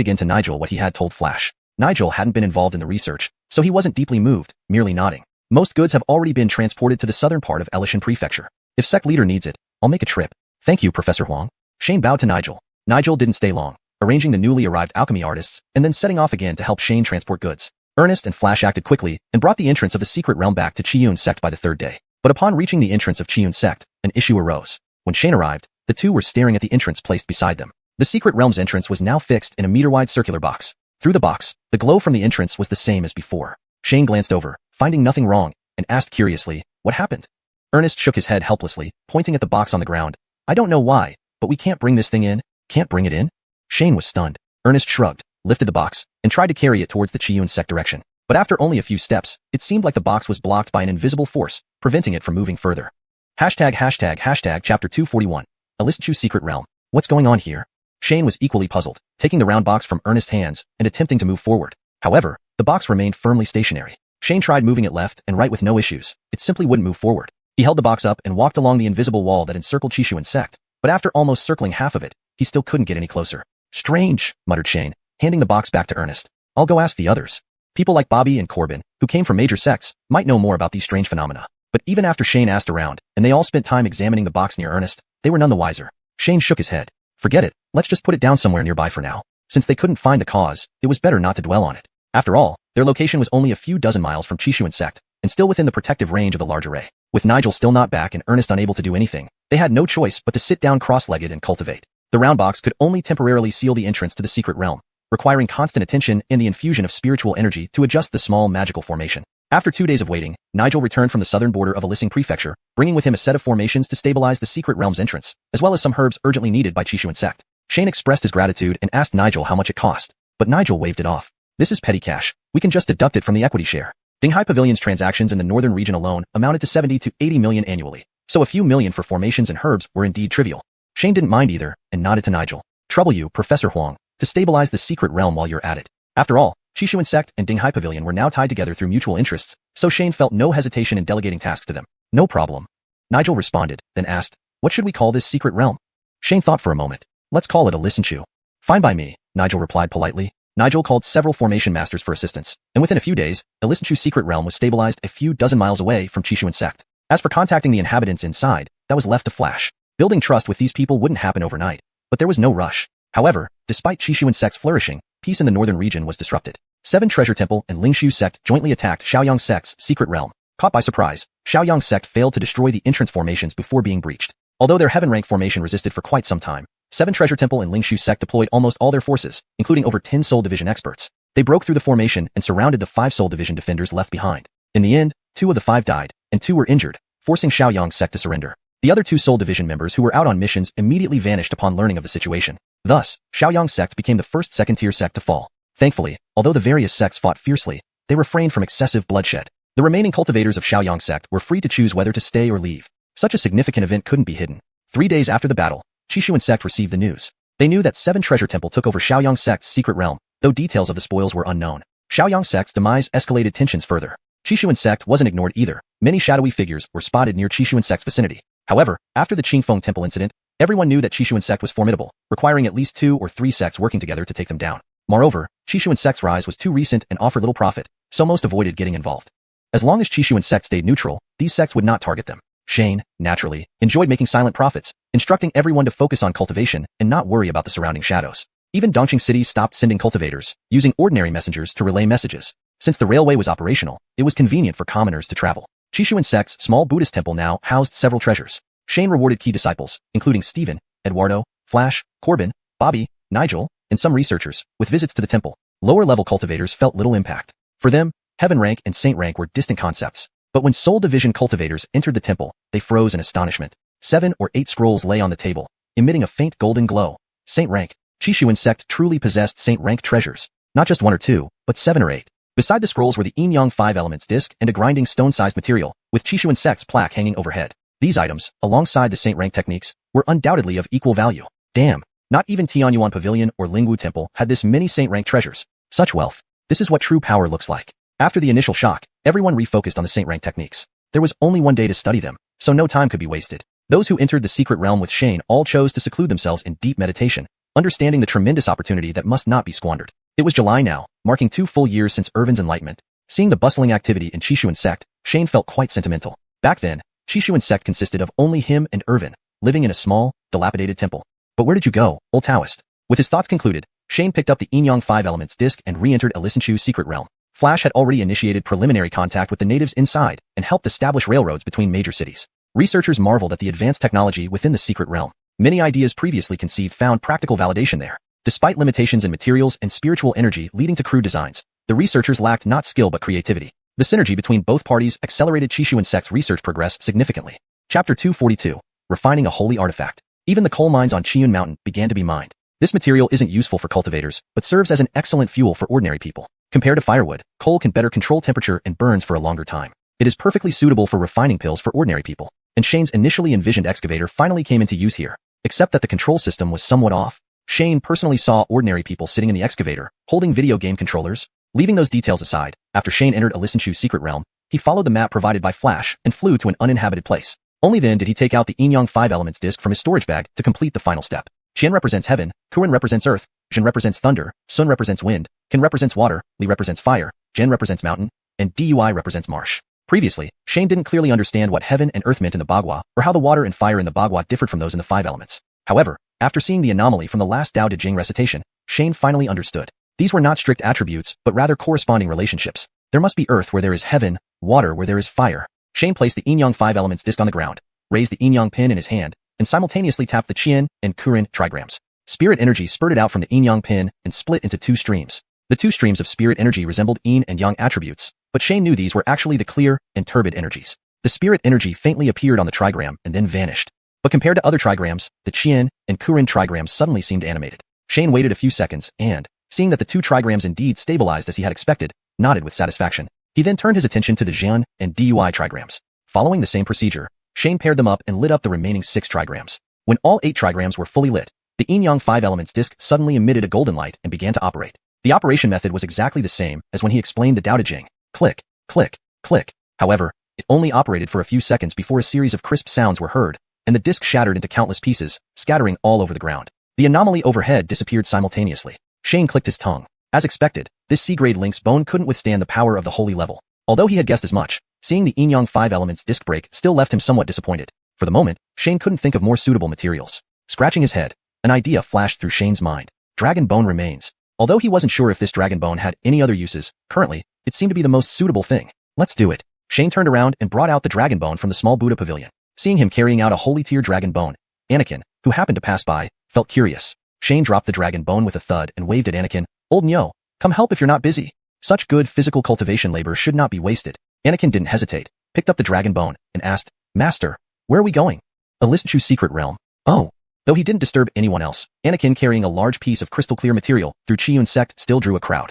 again to Nigel what he had told Flash. Nigel hadn't been involved in the research, so he wasn't deeply moved, merely nodding. "Most goods have already been transported to the southern part of Elishan Prefecture. If sect leader needs it, I'll make a trip." "Thank you, Professor Huang." Shane bowed to Nigel. Nigel didn't stay long, arranging the newly arrived alchemy artists, and then setting off again to help Shane transport goods. Ernest and Flash acted quickly and brought the entrance of the secret realm back to Xiuxian sect by the 3rd day. But upon reaching the entrance of Xiuxian sect, an issue arose. When Shane arrived, the two were staring at the entrance placed beside them. The secret realm's entrance was now fixed in a meter-wide circular box. Through the box, the glow from the entrance was the same as before. Shane glanced over, finding nothing wrong, and asked curiously, "What happened?" Ernest shook his head helplessly, pointing at the box on the ground. "I don't know why, but we can't bring this thing in." "Can't bring it in?" Shane was stunned. Ernest shrugged, lifted the box, and tried to carry it towards the Xiuxian sect direction. But after only a few steps, it seemed like the box was blocked by an invisible force, preventing it from moving further. Chapter 241. Elischu Secret Realm. What's going on here? Shane was equally puzzled, taking the round box from Ernest's hands and attempting to move forward. However, the box remained firmly stationary. Shane tried moving it left and right with no issues. It simply wouldn't move forward. He held the box up and walked along the invisible wall that encircled Xiuxian sect, but after almost circling half of it, he still couldn't get any closer. "Strange," muttered Shane, handing the box back to Ernest. "I'll go ask the others." People like Bobby and Corbin, who came from major sects, might know more about these strange phenomena. But even after Shane asked around, and they all spent time examining the box near Ernest, they were none the wiser. Shane shook his head. "Forget it, let's just put it down somewhere nearby for now." Since they couldn't find the cause, it was better not to dwell on it. After all, their location was only a few dozen miles from Xiuxian sect, and still within the protective range of the large array. With Nigel still not back and Ernest unable to do anything, they had no choice but to sit down cross-legged and cultivate. The round box could only temporarily seal the entrance to the secret realm, requiring constant attention and the infusion of spiritual energy to adjust the small magical formation. After 2 days of waiting, Nigel returned from the southern border of Ilising Prefecture, bringing with him a set of formations to stabilize the secret realm's entrance, as well as some herbs urgently needed by xiuxian sect. Shane expressed his gratitude and asked Nigel how much it cost, but Nigel waved it off. This is petty cash. We can just deduct it from the equity share. Dinghai Pavilion's transactions in the northern region alone amounted to 70 to 80 million annually, so a few million for formations and herbs were indeed trivial. Shane didn't mind either, and nodded to Nigel. Trouble you, Professor Huang, to stabilize the secret realm while you're at it. After all, xiuxian sect and Dinghai Pavilion were now tied together through mutual interests, so Shane felt no hesitation in delegating tasks to them. No problem. Nigel responded, then asked, what should we call this secret realm? Shane thought for a moment. Let's call it a Lisenchu. Fine by me, Nigel replied politely. Nigel called several formation masters for assistance, and within a few days, the Lisenchu secret realm was stabilized a few dozen miles away from xiuxian sect. As for contacting the inhabitants inside, that was left to Flash. Building trust with these people wouldn't happen overnight, but there was no rush. However, despite xiuxian sect's flourishing, peace in the northern region was disrupted. Seven Treasure Temple and Lingshu sect jointly attacked Xiaoyang sect's secret realm. Caught by surprise, Xiaoyang sect failed to destroy the entrance formations before being breached. Although their heaven rank formation resisted for quite some time, Seven Treasure Temple and Lingshu sect deployed almost all their forces, including over 10 Soul Division experts. They broke through the formation and surrounded the 5 Soul Division defenders left behind. In the end, 2 of the 5 died, and 2 were injured, forcing Xiaoyang sect to surrender. The other 2 Soul Division members who were out on missions immediately vanished upon learning of the situation. Thus, Xiaoyang sect became the first second-tier sect to fall. Thankfully, although the various sects fought fiercely, they refrained from excessive bloodshed. The remaining cultivators of Xiaoyang sect were free to choose whether to stay or leave. Such a significant event couldn't be hidden. 3 days after the battle, xiuxian sect received the news. They knew that 7 Treasure Temple took over Xiaoyang sect's secret realm, though details of the spoils were unknown. Xiaoyang sect's demise escalated tensions further. Xiuxian sect wasn't ignored either. Many shadowy figures were spotted near Xiuxian sect's vicinity. However, after the Qingfeng Temple incident, everyone knew that Xiuxian sect was formidable, requiring at least 2 or 3 sects working together to take them down. Moreover, Xiuxian sect's rise was too recent and offered little profit, so most avoided getting involved. As long as Xiuxian sect stayed neutral, these sects would not target them. Shane, naturally, enjoyed making silent profits, instructing everyone to focus on cultivation and not worry about the surrounding shadows. Even Dongqing City stopped sending cultivators, using ordinary messengers to relay messages. Since the railway was operational, it was convenient for commoners to travel. Xiuxian sect's small Buddhist temple now housed several treasures. Shane rewarded key disciples, including Stephen, Eduardo, Flash, Corbin, Bobby, Nigel, and some researchers, with visits to the temple. Lower-level cultivators felt little impact. For them, heaven rank and saint rank were distant concepts. But when Soul Division cultivators entered the temple, they froze in astonishment. 7 or 8 scrolls lay on the table, emitting a faint golden glow. Saint rank. Xiuxian sect truly possessed saint rank treasures. Not just 1 or 2, but 7 or 8. Beside the scrolls were the Yin Yang 5 elements disc and a grinding stone-sized material, with Xiuxian sect's plaque hanging overhead. These items, alongside the saint rank techniques, were undoubtedly of equal value. Damn, not even Tianyuan Pavilion or Lingwu Temple had this many saint rank treasures. Such wealth. This is what true power looks like. After the initial shock, everyone refocused on the saint rank techniques. There was only 1 day to study them, so no time could be wasted. Those who entered the secret realm with Shane all chose to seclude themselves in deep meditation, understanding the tremendous opportunity that must not be squandered. It was July now, marking 2 full years since Irvin's enlightenment. Seeing the bustling activity in Xiuxian sect, Shane felt quite sentimental. Back then, Xiuxian sect consisted of only him and Irvin, living in a small, dilapidated temple. But where did you go, old Taoist? With his thoughts concluded, Shane picked up the Yin Yang 5 elements disc and re-entered Lisenchu's secret realm. Flash had already initiated preliminary contact with the natives inside and helped establish railroads between major cities. Researchers marveled at the advanced technology within the secret realm. Many ideas previously conceived found practical validation there. Despite limitations in materials and spiritual energy leading to crude designs, the researchers lacked not skill but creativity. The synergy between both parties accelerated Xiuxian sect's research progress significantly. Chapter 242. Refining a Holy Artifact. Even the coal mines on Qiyun Mountain began to be mined. This material isn't useful for cultivators, but serves as an excellent fuel for ordinary people. Compared to firewood, coal can better control temperature and burns for a longer time. It is perfectly suitable for refining pills for ordinary people. And Shane's initially envisioned excavator finally came into use here. Except that the control system was somewhat off. Shane personally saw ordinary people sitting in the excavator, holding video game controllers. Leaving those details aside, after Shane entered Lisenchu's secret realm, he followed the map provided by Flash and flew to an uninhabited place. Only then did he take out the Yin Yang 5 elements disc from his storage bag to complete the final step. Qian represents heaven, Kuren represents earth, Zhen represents thunder, Sun represents wind, Qin represents water, Li represents fire, Zhen represents mountain, and Dui represents marsh. Previously, Shane didn't clearly understand what heaven and earth meant in the Bagua, or how the water and fire in the Bagua differed from those in the 5 elements. However, after seeing the anomaly from the last Dao De Jing recitation, Shane finally understood. These were not strict attributes, but rather corresponding relationships. There must be earth where there is heaven, water where there is fire. Shane placed the yin-yang 5 elements disc on the ground, raised the yin-yang pin in his hand, and simultaneously tapped the qian and kuren trigrams. Spirit energy spurted out from the yin-yang pin and split into two streams. The two streams of spirit energy resembled yin and yang attributes, but Shane knew these were actually the clear and turbid energies. The spirit energy faintly appeared on the trigram and then vanished. But compared to other trigrams, the qian and kuren trigrams suddenly seemed animated. Shane waited a few seconds and, seeing that the two trigrams indeed stabilized as he had expected, nodded with satisfaction. He then turned his attention to the xian and dui trigrams. Following the same procedure, Shane paired them up and lit up the remaining 6 trigrams. When all 8 trigrams were fully lit, the yin-yang 5 elements disc suddenly emitted a golden light and began to operate. The operation method was exactly the same as when he explained the Dao De Jing. Click, click, click. However, it only operated for a few seconds before a series of crisp sounds were heard, and the disc shattered into countless pieces, scattering all over the ground. The anomaly overhead disappeared simultaneously. Shane clicked his tongue. As expected, this C-grade Link's bone couldn't withstand the power of the holy level. Although he had guessed as much, seeing the yin-yang 5 elements disc break still left him somewhat disappointed. For the moment, Shane couldn't think of more suitable materials. Scratching his head, an idea flashed through Shane's mind. Dragon bone remains. Although he wasn't sure if this dragon bone had any other uses, currently, it seemed to be the most suitable thing. Let's do it. Shane turned around and brought out the dragon bone from the small Buddha pavilion. Seeing him carrying out a holy tier dragon bone, Anakin, who happened to pass by, felt curious. Shane dropped the dragon bone with a thud and waved at Anakin. Old Nyo, come help if you're not busy. Such good physical cultivation labor should not be wasted. Anakin didn't hesitate, picked up the dragon bone, and asked, Master, where are we going? A List secret realm. Oh. Though he didn't disturb anyone else, Anakin carrying a large piece of crystal clear material through Xiuxian sect still drew a crowd.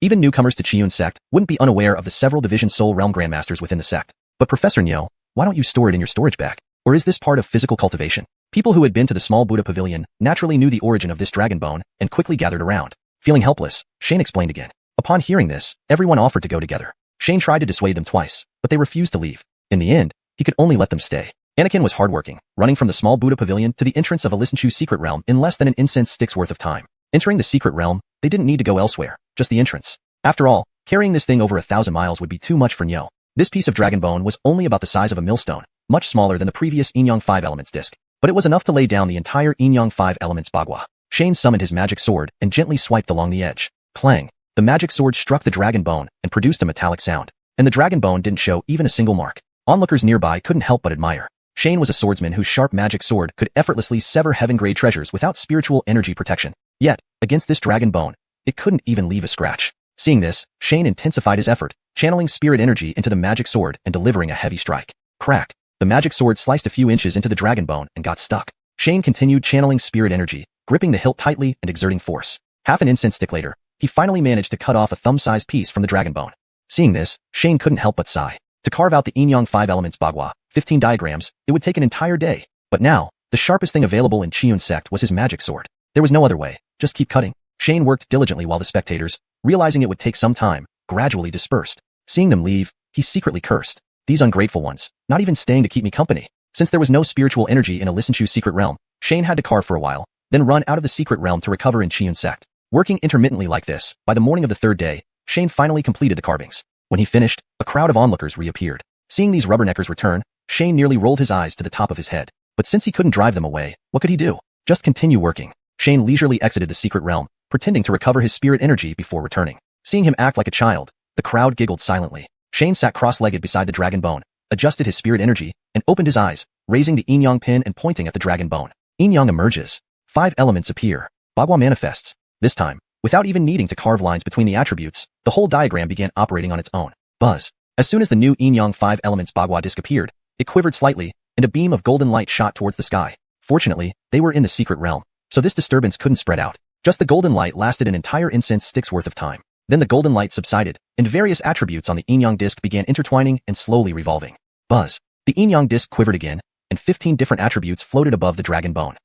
Even newcomers to Xiuxian sect wouldn't be unaware of the several division soul realm grandmasters within the sect. But Professor Nyo, why don't you store it in your storage bag? Or is this part of physical cultivation? People who had been to the small Buddha pavilion naturally knew the origin of this dragon bone and quickly gathered around. Feeling helpless, Shane explained again. Upon hearing this, everyone offered to go together. Shane tried to dissuade them twice, but they refused to leave. In the end, he could only let them stay. Anakin was hardworking, running from the small Buddha pavilion to the entrance of a Listen secret realm in less than an incense stick's worth of time. Entering the secret realm, they didn't need to go elsewhere, just the entrance. After all, carrying this thing over 1,000 miles would be too much for Nyo. This piece of dragon bone was only about the size of a millstone, much smaller than the previous yin-yang 5 elements disc, but it was enough to lay down the entire yin-yang 5 elements bagua. Shane summoned his magic sword and gently swiped along the edge. Clang! The magic sword struck the dragon bone and produced a metallic sound, and the dragon bone didn't show even a single mark. Onlookers nearby couldn't help but admire. Shane was a swordsman whose sharp magic sword could effortlessly sever heaven-grade treasures without spiritual energy protection. Yet, against this dragon bone, it couldn't even leave a scratch. Seeing this, Shane intensified his effort, channeling spirit energy into the magic sword and delivering a heavy strike. Crack! The magic sword sliced a few inches into the dragon bone and got stuck. Shane continued channeling spirit energy, gripping the hilt tightly and exerting force. Half an incense stick later, he finally managed to cut off a thumb-sized piece from the dragon bone. Seeing this, Shane couldn't help but sigh. To carve out the yin-yang 5 elements bagua, 15 diagrams, it would take an entire day. But now, the sharpest thing available in Xiuxian sect was his magic sword. There was no other way, just keep cutting. Shane worked diligently while the spectators, realizing it would take some time, gradually dispersed. Seeing them leave, he secretly cursed. These ungrateful ones, not even staying to keep me company. Since there was no spiritual energy in a Listen secret realm, Shane had to carve for a while, then run out of the secret realm to recover in Xiuxian sect. Working intermittently like this, by the morning of the 3rd day, Shane finally completed the carvings. When he finished, a crowd of onlookers reappeared. Seeing these rubberneckers return, Shane nearly rolled his eyes to the top of his head. But since he couldn't drive them away, what could he do? Just continue working. Shane leisurely exited the secret realm, pretending to recover his spirit energy before returning. Seeing him act like a child, the crowd giggled silently. Shane sat cross-legged beside the dragon bone, adjusted his spirit energy, and opened his eyes, raising the yin-yang pin and pointing at the dragon bone. Yin-yang emerges. 5 elements appear. Bagua manifests. This time, without even needing to carve lines between the attributes, the whole diagram began operating on its own. Buzz. As soon as the new yin-yang 5 elements bagua disc appeared, it quivered slightly, and a beam of golden light shot towards the sky. Fortunately, they were in the secret realm, so this disturbance couldn't spread out. Just the golden light lasted an entire incense stick's worth of time. Then the golden light subsided, and various attributes on the yin-yang disc began intertwining and slowly revolving. Buzz. The yin-yang disc quivered again, and 15 different attributes floated above the dragon bone.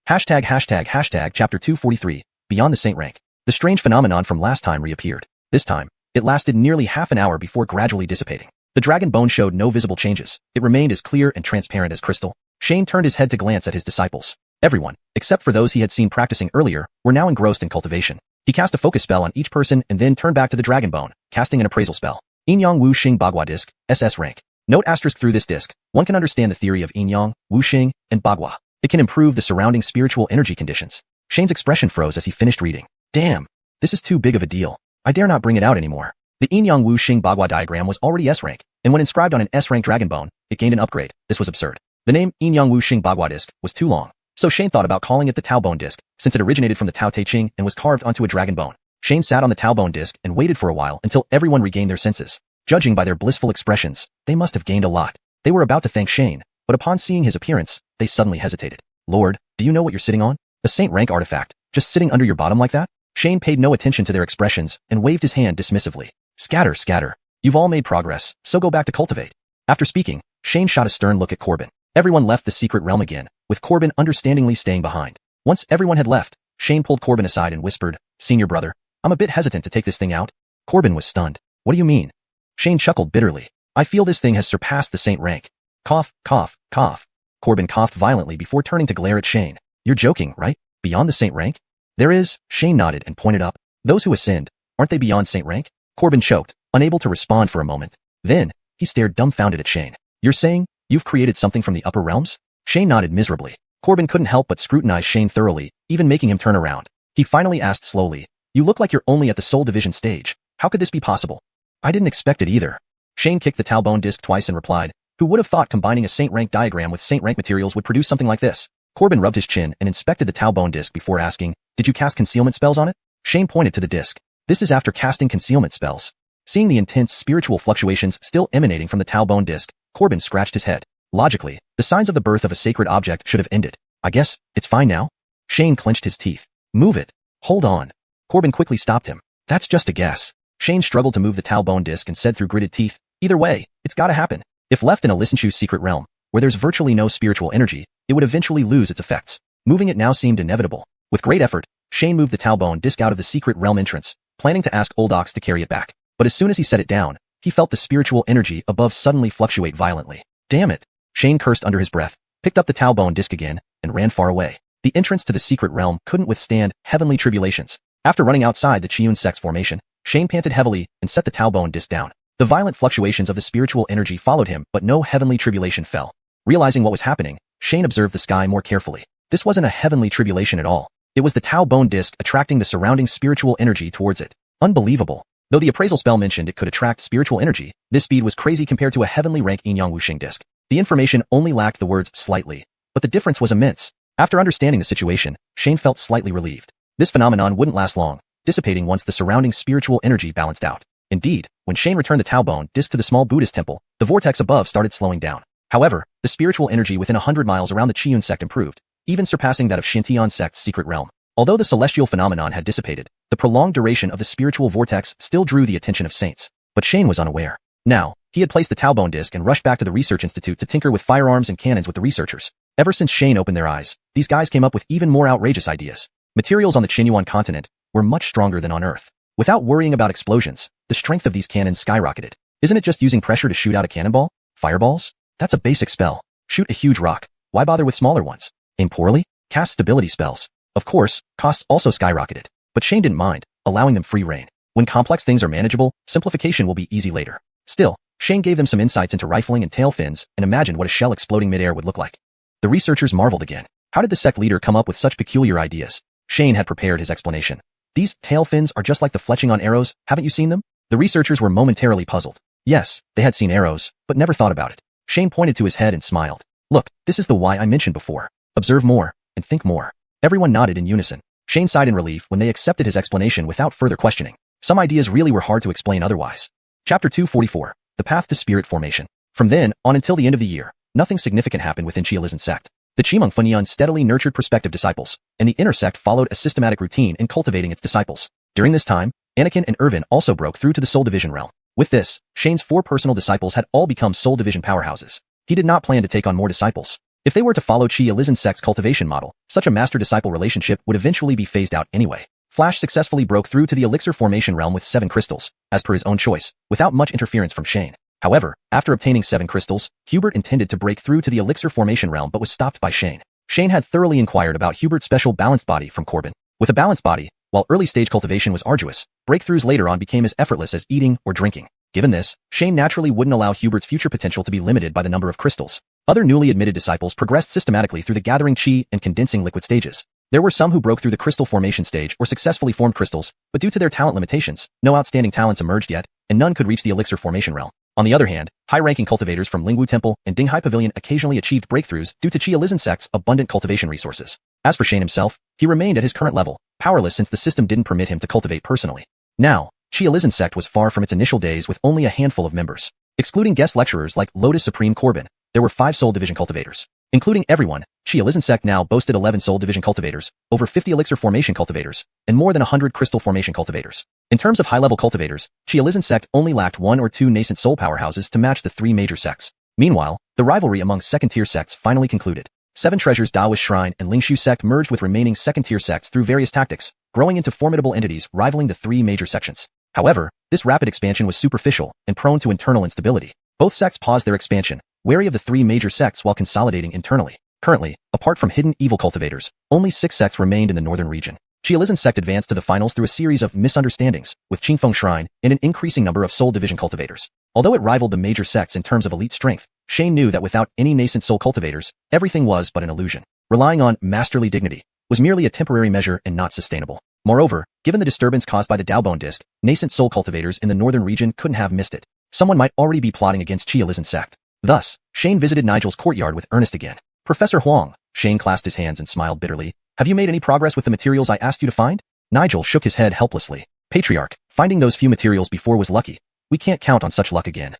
Hashtag chapter 243, Beyond the Saint rank. The strange phenomenon from last time reappeared. This time, it lasted nearly half an hour before gradually dissipating. The dragon bone showed no visible changes. It remained as clear and transparent as crystal. Shane turned his head to glance at his disciples. Everyone, except for those he had seen practicing earlier, were now engrossed in cultivation. He cast a focus spell on each person and then turned back to the dragon bone, casting an appraisal spell. Yin-yang Wu Xing Bagua disc, SS rank. Note asterisk through this disc, one can understand the theory of yin-yang, Wu Xing, and Bagua. It can improve the surrounding spiritual energy conditions. Shane's expression froze as he finished reading. Damn, this is too big of a deal. I dare not bring it out anymore. The yin-yang Wu Xing Bagua diagram was already S rank, and when inscribed on an S-rank dragon bone, it gained an upgrade. This was absurd. The name Inyang Wu Xing Bagua disc was too long, so Shane thought about calling it the Tao Bone disc, since it originated from the Tao Te Ching and was carved onto a dragon bone. Shane sat on the Tao Bone disc and waited for a while until everyone regained their senses. Judging by their blissful expressions, they must have gained a lot. They were about to thank Shane, but upon seeing his appearance, they suddenly hesitated. Lord, do you know what you're sitting on? A saint rank artifact, just sitting under your bottom like that? Shane paid no attention to their expressions and waved his hand dismissively. Scatter, scatter. You've all made progress, so go back to cultivate. After speaking, Shane shot a stern look at Corbin. Everyone left the secret realm again, with Corbin understandingly staying behind. Once everyone had left, Shane pulled Corbin aside and whispered, Senior brother, I'm a bit hesitant to take this thing out. Corbin was stunned. What do you mean? Shane chuckled bitterly. I feel this thing has surpassed the saint rank. Cough, cough, cough. Corbin coughed violently before turning to glare at Shane. You're joking, right? Beyond the saint rank? There is, Shane nodded and pointed up. Those who ascend, aren't they beyond saint rank? Corbin choked, unable to respond for a moment. Then, he stared dumbfounded at Shane. You're saying, you've created something from the upper realms? Shane nodded miserably. Corbin couldn't help but scrutinize Shane thoroughly, even making him turn around. He finally asked slowly, You look like you're only at the soul division stage. How could this be possible? I didn't expect it either. Shane kicked the Tao Bone disc twice and replied, Who would have thought combining a saint rank diagram with saint rank materials would produce something like this? Corbin rubbed his chin and inspected the Tao Bone disc before asking, Did you cast concealment spells on it? Shane pointed to the disc. This is after casting concealment spells. Seeing the intense spiritual fluctuations still emanating from the Tao Bone disc, Corbin scratched his head. Logically, the signs of the birth of a sacred object should have ended. I guess, it's fine now? Shane clenched his teeth. Move it. Hold on. Corbin quickly stopped him. That's just a guess. Shane struggled to move the Tao Bone disc and said through gritted teeth, Either way, it's gotta happen. If left in a Lisanchu's secret realm, where there's virtually no spiritual energy, it would eventually lose its effects. Moving it now seemed inevitable. With great effort, Shane moved the Tao Bone disc out of the secret realm entrance, planning to ask Old Ox to carry it back. But as soon as he set it down, he felt the spiritual energy above suddenly fluctuate violently. Damn it! Shane cursed under his breath, picked up the Tao Bone disc again, and ran far away. The entrance to the secret realm couldn't withstand heavenly tribulations. After running outside the xiuxian sect's formation, Shane panted heavily and set the Tao Bone disc down. The violent fluctuations of the spiritual energy followed him, but no heavenly tribulation fell. Realizing what was happening, Shane observed the sky more carefully. This wasn't a heavenly tribulation at all. It was the Tao Bone disc attracting the surrounding spiritual energy towards it. Unbelievable. Though the appraisal spell mentioned it could attract spiritual energy, this speed was crazy compared to a heavenly rank Inyang Wuxing disc. The information only lacked the words slightly, but the difference was immense. After understanding the situation, Shane felt slightly relieved. This phenomenon wouldn't last long, dissipating once the surrounding spiritual energy balanced out. Indeed, when Shane returned the Tao Bone disc to the small Buddhist temple, the vortex above started slowing down. However, the spiritual energy within 100 miles around the xiuxian sect improved, even surpassing that of Xintian sect's secret realm. Although the celestial phenomenon had dissipated, the prolonged duration of the spiritual vortex still drew the attention of saints. But Shane was unaware. Now, he had placed the Tao Bone disc and rushed back to the research institute to tinker with firearms and cannons with the researchers. Ever since Shane opened their eyes, these guys came up with even more outrageous ideas. Materials on the Xuanhuan continent were much stronger than on Earth. Without worrying about explosions, the strength of these cannons skyrocketed. Isn't it just using pressure to shoot out a cannonball? Fireballs? That's a basic spell. Shoot a huge rock. Why bother with smaller ones? Aim poorly? Cast stability spells. Of course, costs also skyrocketed. But Shane didn't mind, allowing them free rein. When complex things are manageable, simplification will be easy later. Still, Shane gave them some insights into rifling and tail fins and imagined what a shell exploding midair would look like. The researchers marveled again. How did the sect leader come up with such peculiar ideas? Shane had prepared his explanation. These tail fins are just like the fletching on arrows, haven't you seen them? The researchers were momentarily puzzled. Yes, they had seen arrows, but never thought about it. Shane pointed to his head and smiled. Look, this is the why I mentioned before. Observe more, and think more. Everyone nodded in unison. Shane sighed in relief when they accepted his explanation without further questioning. Some ideas really were hard to explain otherwise. Chapter 244, The Path to Spirit Formation. From then on until the end of the year, nothing significant happened within Xiuxian sect. The Chimeng Funyan steadily nurtured prospective disciples, and the inner sect followed a systematic routine in cultivating its disciples. During this time, Anakin and Irvin also broke through to the Soul Division realm. With this, Shane's 4 personal disciples had all become Soul Division powerhouses. He did not plan to take on more disciples. If they were to follow Xiuxian sect's cultivation model, such a master-disciple relationship would eventually be phased out anyway. Flash successfully broke through to the elixir formation realm with 7 crystals, as per his own choice, without much interference from Shane. However, after obtaining 7 crystals, Hubert intended to break through to the elixir formation realm but was stopped by Shane. Shane had thoroughly inquired about Hubert's special balanced body from Corbin. With a balanced body, while early-stage cultivation was arduous, breakthroughs later on became as effortless as eating or drinking. Given this, Shane naturally wouldn't allow Hubert's future potential to be limited by the number of crystals. Other newly admitted disciples progressed systematically through the gathering chi and condensing liquid stages. There were some who broke through the crystal formation stage or successfully formed crystals, but due to their talent limitations, no outstanding talents emerged yet, and none could reach the elixir formation realm. On the other hand, high-ranking cultivators from Lingwu Temple and Dinghai Pavilion occasionally achieved breakthroughs due to Qia Lizhen sect's abundant cultivation resources. As for Shane himself, he remained at his current level, powerless since the system didn't permit him to cultivate personally. Now, Qia Lizhen sect was far from its initial days with only a handful of members. Excluding guest lecturers like Lotus Supreme Corbin, there were 5 Soul Division cultivators. Including everyone, Qia Lizhen sect now boasted 11 Soul Division cultivators, over 50 Elixir Formation cultivators, and more than 100 Crystal Formation cultivators. In terms of high-level cultivators, Qia Lizhen sect only lacked 1 or 2 nascent soul powerhouses to match the 3 major sects. Meanwhile, the rivalry among second-tier sects finally concluded. 7 Treasures Daoist Shrine and Lingshu sect merged with remaining second-tier sects through various tactics, growing into formidable entities rivaling the 3 major sections. However, this rapid expansion was superficial and prone to internal instability. Both sects paused their expansion, wary of the 3 major sects while consolidating internally. Currently, apart from hidden evil cultivators, only 6 sects remained in the northern region. Qia Lizhen sect advanced to the finals through a series of misunderstandings with Qingfeng Shrine and an increasing number of Soul Division cultivators. Although it rivaled the major sects in terms of elite strength, Shane knew that without any nascent soul cultivators, everything was but an illusion. Relying on masterly dignity was merely a temporary measure and not sustainable. Moreover, given the disturbance caused by the Daobone Disc, nascent soul cultivators in the northern region couldn't have missed it. Someone might already be plotting against Qia Lizhen sect. Thus, Shane visited Nigel's courtyard with Ernest again. Professor Huang, Shane clasped his hands and smiled bitterly. Have you made any progress with the materials I asked you to find? Nigel shook his head helplessly. Patriarch, finding those few materials before was lucky. We can't count on such luck again.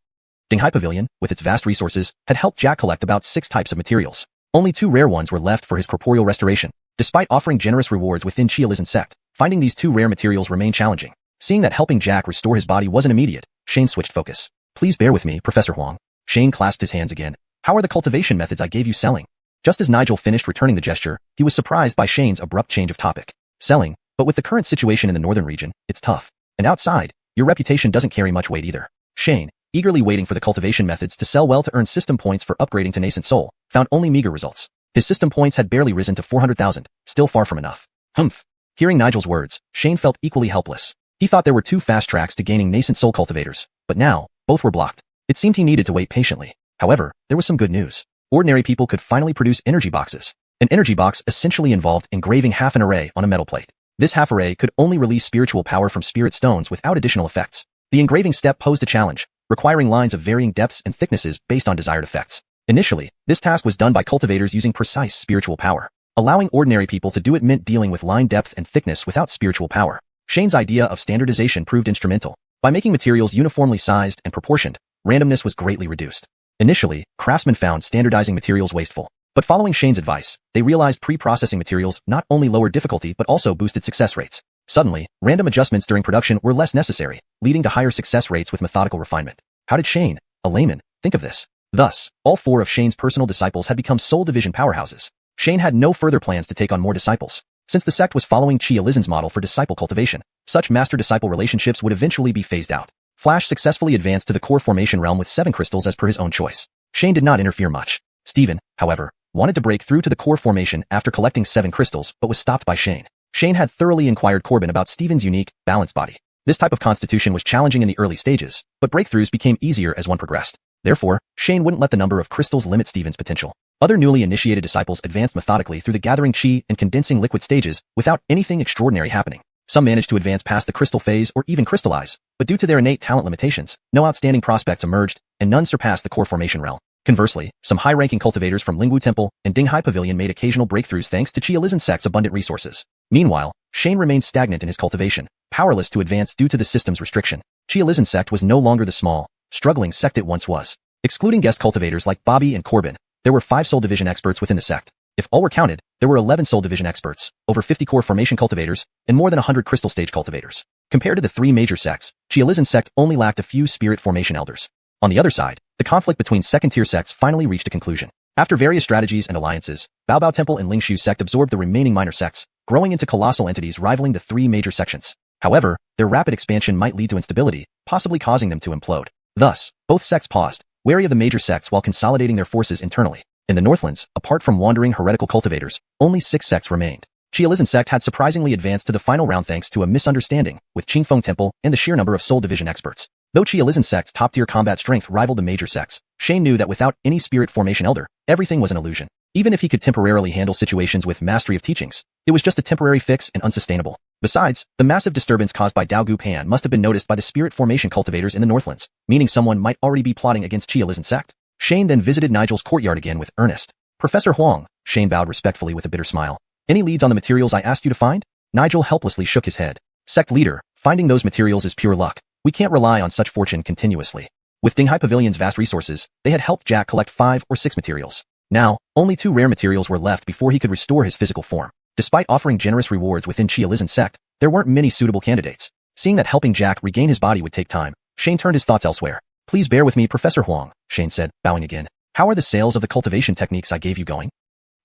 Dinghai Pavilion, with its vast resources, had helped Jack collect about 6 types of materials. Only 2 rare ones were left for his corporeal restoration. Despite offering generous rewards within Qia Lizhen sect, finding these 2 rare materials remained challenging. Seeing that helping Jack restore his body wasn't immediate, Shane switched focus. Please bear with me, Professor Huang. Shane clasped his hands again. How are the cultivation methods I gave you selling? Just as Nigel finished returning the gesture, he was surprised by Shane's abrupt change of topic. Selling, but with the current situation in the northern region, it's tough. And outside, your reputation doesn't carry much weight either. Shane, eagerly waiting for the cultivation methods to sell well to earn system points for upgrading to nascent soul, found only meager results. His system points had barely risen to 400,000, still far from enough. Humph. Hearing Nigel's words, Shane felt equally helpless. He thought there were 2 fast tracks to gaining nascent soul cultivators, but now, both were blocked. It seemed he needed to wait patiently. However, there was some good news. Ordinary people could finally produce energy boxes. An energy box essentially involved engraving half an array on a metal plate. This half array could only release spiritual power from spirit stones without additional effects. The engraving step posed a challenge, requiring lines of varying depths and thicknesses based on desired effects. Initially, this task was done by cultivators using precise spiritual power. Allowing ordinary people to do it meant dealing with line depth and thickness without spiritual power. Shane's idea of standardization proved instrumental. By making materials uniformly sized and proportioned, randomness was greatly reduced. Initially, craftsmen found standardizing materials wasteful. But following Shane's advice, they realized pre-processing materials not only lowered difficulty but also boosted success rates. Suddenly, random adjustments during production were less necessary, leading to higher success rates with methodical refinement. How did Shane, a layman, think of this? Thus, all 4 of Shane's personal disciples had become Soul Division powerhouses. Shane had no further plans to take on more disciples. Since the sect was following Qia Lizhen's model for disciple cultivation, such master-disciple relationships would eventually be phased out. Flash successfully advanced to the core formation realm with 7 crystals as per his own choice. Shane did not interfere much. Steven, however, wanted to break through to the core formation after collecting 7 crystals but was stopped by Shane. Shane had thoroughly inquired Corbin about Steven's unique, balanced body. This type of constitution was challenging in the early stages, but breakthroughs became easier as one progressed. Therefore, Shane wouldn't let the number of crystals limit Steven's potential. Other newly initiated disciples advanced methodically through the gathering chi and condensing liquid stages without anything extraordinary happening. Some managed to advance past the crystal phase or even crystallize, but due to their innate talent limitations, no outstanding prospects emerged, and none surpassed the core formation realm. Conversely, some high-ranking cultivators from Lingwu Temple and Dinghai Pavilion made occasional breakthroughs thanks to Qia Lizhen sect's abundant resources. Meanwhile, Shane remained stagnant in his cultivation, powerless to advance due to the system's restriction. Qia Lizhen sect was no longer the small, struggling sect it once was. Excluding guest cultivators like Bobby and Corbin, there were 5 Soul Division experts within the sect. If all were counted, there were 11 Soul Division experts, over 50 core formation cultivators, and more than 100 crystal stage cultivators. Compared to the 3 major sects, Qia Lizhen sect only lacked a few spirit formation elders. On the other side, the conflict between second-tier sects finally reached a conclusion. After various strategies and alliances, Baobao Temple and Lingshu sect absorbed the remaining minor sects, growing into colossal entities rivaling the 3 major sections. However, their rapid expansion might lead to instability, possibly causing them to implode. Thus, both sects paused, wary of the major sects while consolidating their forces internally. In the Northlands, apart from wandering heretical cultivators, only 6 sects remained. Qia Lizhen sect had surprisingly advanced to the final round thanks to a misunderstanding with Qingfeng Temple and the sheer number of Soul Division experts. Though Qia Lizhen sect's top-tier combat strength rivaled the major sects, Shane knew that without any spirit formation elder, everything was an illusion. Even if he could temporarily handle situations with mastery of teachings, it was just a temporary fix and unsustainable. Besides, the massive disturbance caused by Dao Gu Pan must have been noticed by the spirit formation cultivators in the Northlands, meaning someone might already be plotting against Xiuxian sect. Shane then visited Nigel's courtyard again with Ernest. Professor Huang, Shane bowed respectfully with a bitter smile. Any leads on the materials I asked you to find? Nigel helplessly shook his head. Sect leader, finding those materials is pure luck. We can't rely on such fortune continuously. With Dinghai Pavilion's vast resources, they had helped Jack collect 5 or 6 materials. Now, only 2 rare materials were left before he could restore his physical form. Despite offering generous rewards within Xiuxian sect, there weren't many suitable candidates. Seeing that helping Jack regain his body would take time, Shane turned his thoughts elsewhere. Please bear with me, Professor Huang, Shane said, bowing again. How are the sales of the cultivation techniques I gave you going?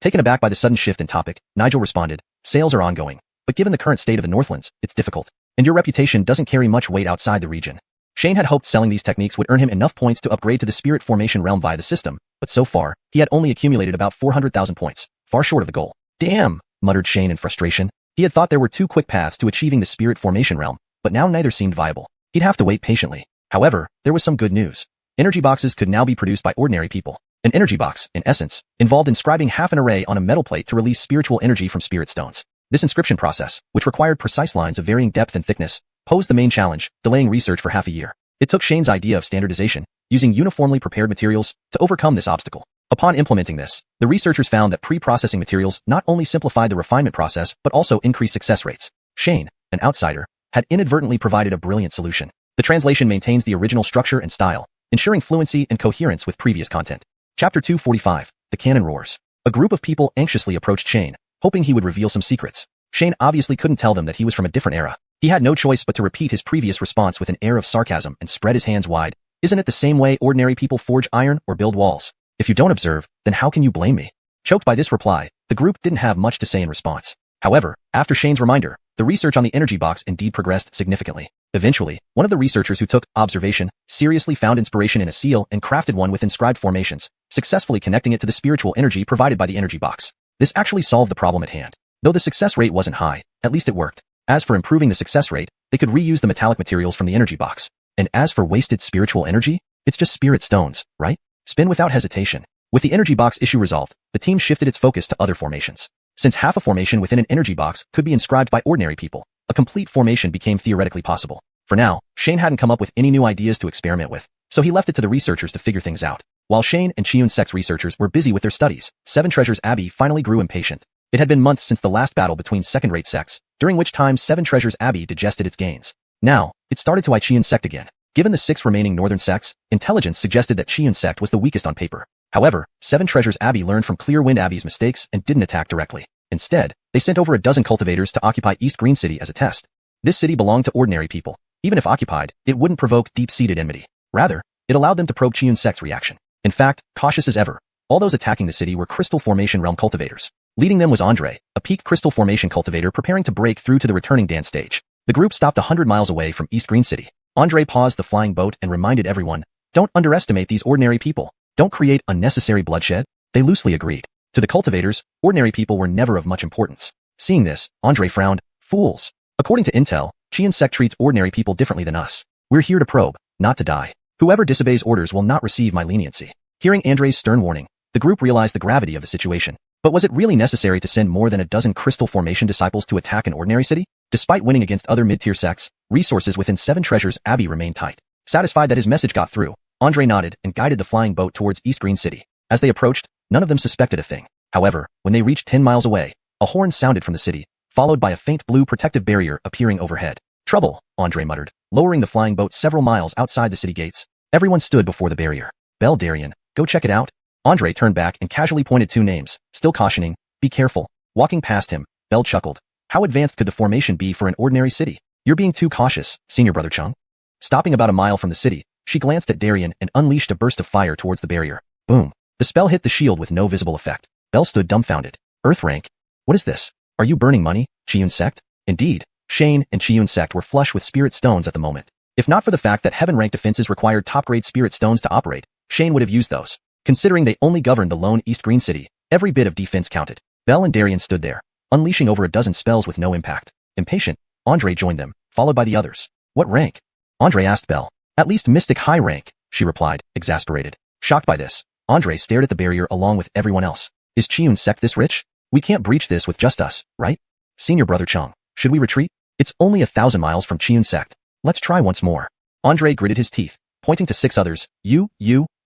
Taken aback by the sudden shift in topic, Nigel responded, sales are ongoing, but given the current state of the Northlands, it's difficult, and your reputation doesn't carry much weight outside the region. Shane had hoped selling these techniques would earn him enough points to upgrade to the spirit formation realm via the system, but so far, he had only accumulated about 400,000 points, far short of the goal. Damn, muttered Shane in frustration. He had thought there were 2 quick paths to achieving the spirit formation realm, but now neither seemed viable. He'd have to wait patiently. However, there was some good news. Energy boxes could now be produced by ordinary people. An energy box, in essence, involved inscribing half an array on a metal plate to release spiritual energy from spirit stones. This inscription process, which required precise lines of varying depth and thickness, posed the main challenge, delaying research for half a year. It took Shane's idea of standardization, using uniformly prepared materials, to overcome this obstacle. Upon implementing this, the researchers found that pre-processing materials not only simplified the refinement process but also increased success rates. Shane, an outsider, had inadvertently provided a brilliant solution. The translation maintains the original structure and style, ensuring fluency and coherence with previous content. Chapter 245, The Cannon Roars. A group of people anxiously approached Shane, hoping he would reveal some secrets. Shane obviously couldn't tell them that he was from a different era. He had no choice but to repeat his previous response with an air of sarcasm and spread his hands wide. Isn't it the same way ordinary people forge iron or build walls? If you don't observe, then how can you blame me? Choked by this reply, the group didn't have much to say in response. However, after Shane's reminder, the research on the energy box indeed progressed significantly. Eventually, one of the researchers who took observation seriously found inspiration in a seal and crafted one with inscribed formations, successfully connecting it to the spiritual energy provided by the energy box. This actually solved the problem at hand. Though the success rate wasn't high, at least it worked. As for improving the success rate, they could reuse the metallic materials from the energy box. And as for wasted spiritual energy, it's just spirit stones, right? Spin without hesitation. With the energy box issue resolved, the team shifted its focus to other formations. Since half a formation within an energy box could be inscribed by ordinary people, a complete formation became theoretically possible. For now, Shane hadn't come up with any new ideas to experiment with, so he left it to the researchers to figure things out. While Shane and Xiuxian sect's researchers were busy with their studies, Seven Treasures Abbey finally grew impatient. It had been months since the last battle between second-rate sects, during which time Seven Treasures Abbey digested its gains. Now, it started to eye Xiuxian sect again. Given the 6 remaining northern sects, intelligence suggested that Xiuxian sect was the weakest on paper. However, Seven Treasures Abbey learned from Clear Wind Abbey's mistakes and didn't attack directly. Instead, they sent over a dozen cultivators to occupy East Green City as a test. This city belonged to ordinary people. Even if occupied, it wouldn't provoke deep-seated enmity. Rather, it allowed them to probe Xiuxian sect's reaction. In fact, cautious as ever, all those attacking the city were Crystal Formation Realm cultivators. Leading them was Andre, a peak Crystal Formation cultivator preparing to break through to the returning dance stage. The group stopped 100 miles away from East Green City. Andre paused the flying boat and reminded everyone, don't underestimate these ordinary people. Don't create unnecessary bloodshed. They loosely agreed. To the cultivators, ordinary people were never of much importance. Seeing this, Andre frowned. Fools. According to intel, Xiuxian sect treats ordinary people differently than us. We're here to probe, not to die. Whoever disobeys orders will not receive my leniency. Hearing Andre's stern warning, the group realized the gravity of the situation. But was it really necessary to send more than a dozen Crystal Formation disciples to attack an ordinary city? Despite winning against other mid-tier sects, resources within Seven Treasures Abbey remained tight. Satisfied that his message got through, Andre nodded and guided the flying boat towards East Green City. As they approached, none of them suspected a thing. However, when they reached 10 miles away, a horn sounded from the city, followed by a faint blue protective barrier appearing overhead. Trouble, Andre muttered, lowering the flying boat several miles outside the city gates. Everyone stood before the barrier. Bell Darien, go check it out. Andre turned back and casually pointed 2 names, still cautioning, be careful. Walking past him, Bell chuckled. How advanced could the formation be for an ordinary city? You're being too cautious, Senior Brother Chung. Stopping about a mile from the city, she glanced at Darien and unleashed a burst of fire towards the barrier. Boom. The spell hit the shield with no visible effect. Bell stood dumbfounded. Earth rank. What is this? Are you burning money, Xiuxian sect? Indeed, Shane and Xiuxian sect were flush with spirit stones at the moment. If not for the fact that heaven-rank defenses required top-grade spirit stones to operate, Shane would have used those. Considering they only governed the lone East Green City, every bit of defense counted. Bell and Darien stood there, unleashing over a dozen spells with no impact. Impatient, Andre joined them, followed by the others. What rank? Andre asked Bell. At least mystic high rank, she replied, exasperated. Shocked by this, Andre stared at the barrier along with everyone else. Is Xiuxian sect this rich? We can't breach this with just us, right? Senior Brother Chung, should we retreat? It's only 1,000 miles from Xiuxian sect. Let's try once more. Andre gritted his teeth, pointing to 6 others. You,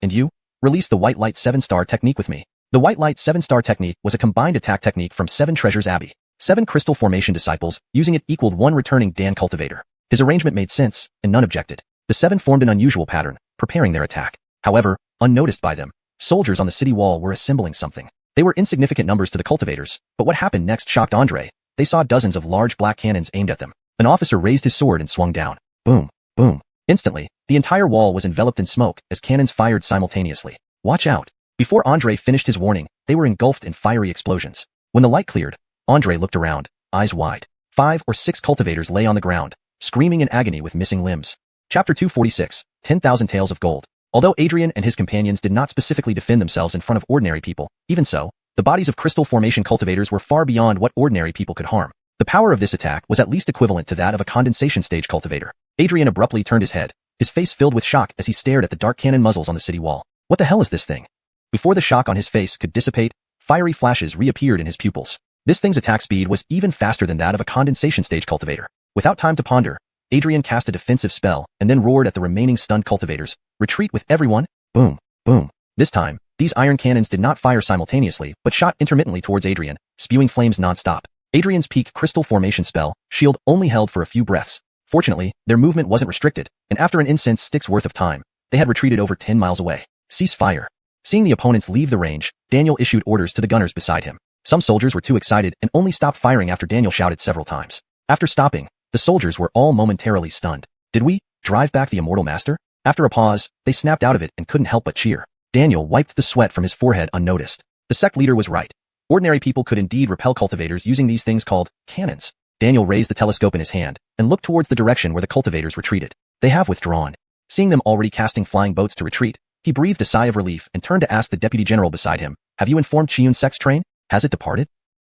and you. Release the White Light 7-star technique with me. The White Light 7-star technique was a combined attack technique from 7 Treasures Abbey. 7 crystal formation disciples, using it equaled 1 returning Dan cultivator. His arrangement made sense, and none objected. The 7 formed an unusual pattern, preparing their attack. However, unnoticed by them, soldiers on the city wall were assembling something. They were insignificant numbers to the cultivators, but what happened next shocked Andre. They saw dozens of large black cannons aimed at them. An officer raised his sword and swung down. Boom, boom. Instantly, the entire wall was enveloped in smoke as cannons fired simultaneously. Watch out. Before Andre finished his warning, they were engulfed in fiery explosions. When the light cleared, Andre looked around, eyes wide. 5 or 6 cultivators lay on the ground, screaming in agony with missing limbs. Chapter 246, 10,000 Tales of Gold. Although Adrian and his companions did not specifically defend themselves in front of ordinary people, even so, the bodies of crystal formation cultivators were far beyond what ordinary people could harm. The power of this attack was at least equivalent to that of a condensation stage cultivator. Adrian abruptly turned his head, his face filled with shock as he stared at the dark cannon muzzles on the city wall. What the hell is this thing? Before the shock on his face could dissipate, fiery flashes reappeared in his pupils. This thing's attack speed was even faster than that of a condensation stage cultivator. Without time to ponder, Adrian cast a defensive spell and then roared at the remaining stunned cultivators. Retreat with everyone. Boom, boom. This time, these iron cannons did not fire simultaneously, but shot intermittently towards Adrian, spewing flames non-stop. Adrian's peak crystal formation spell, Shield, only held for a few breaths. Fortunately, their movement wasn't restricted, and after an incense stick's worth of time, they had retreated over 10 miles away. Cease fire. Seeing the opponents leave the range, Daniel issued orders to the gunners beside him. Some soldiers were too excited and only stopped firing after Daniel shouted several times. After stopping, the soldiers were all momentarily stunned. Did we drive back the immortal master? After a pause, they snapped out of it and couldn't help but cheer. Daniel wiped the sweat from his forehead unnoticed. The sect leader was right. Ordinary people could indeed repel cultivators using these things called cannons. Daniel raised the telescope in his hand and looked towards the direction where the cultivators retreated. They have withdrawn. Seeing them already casting flying boats to retreat, he breathed a sigh of relief and turned to ask the deputy general beside him, "Have you informed Xiuxian sect's train? Has it departed?"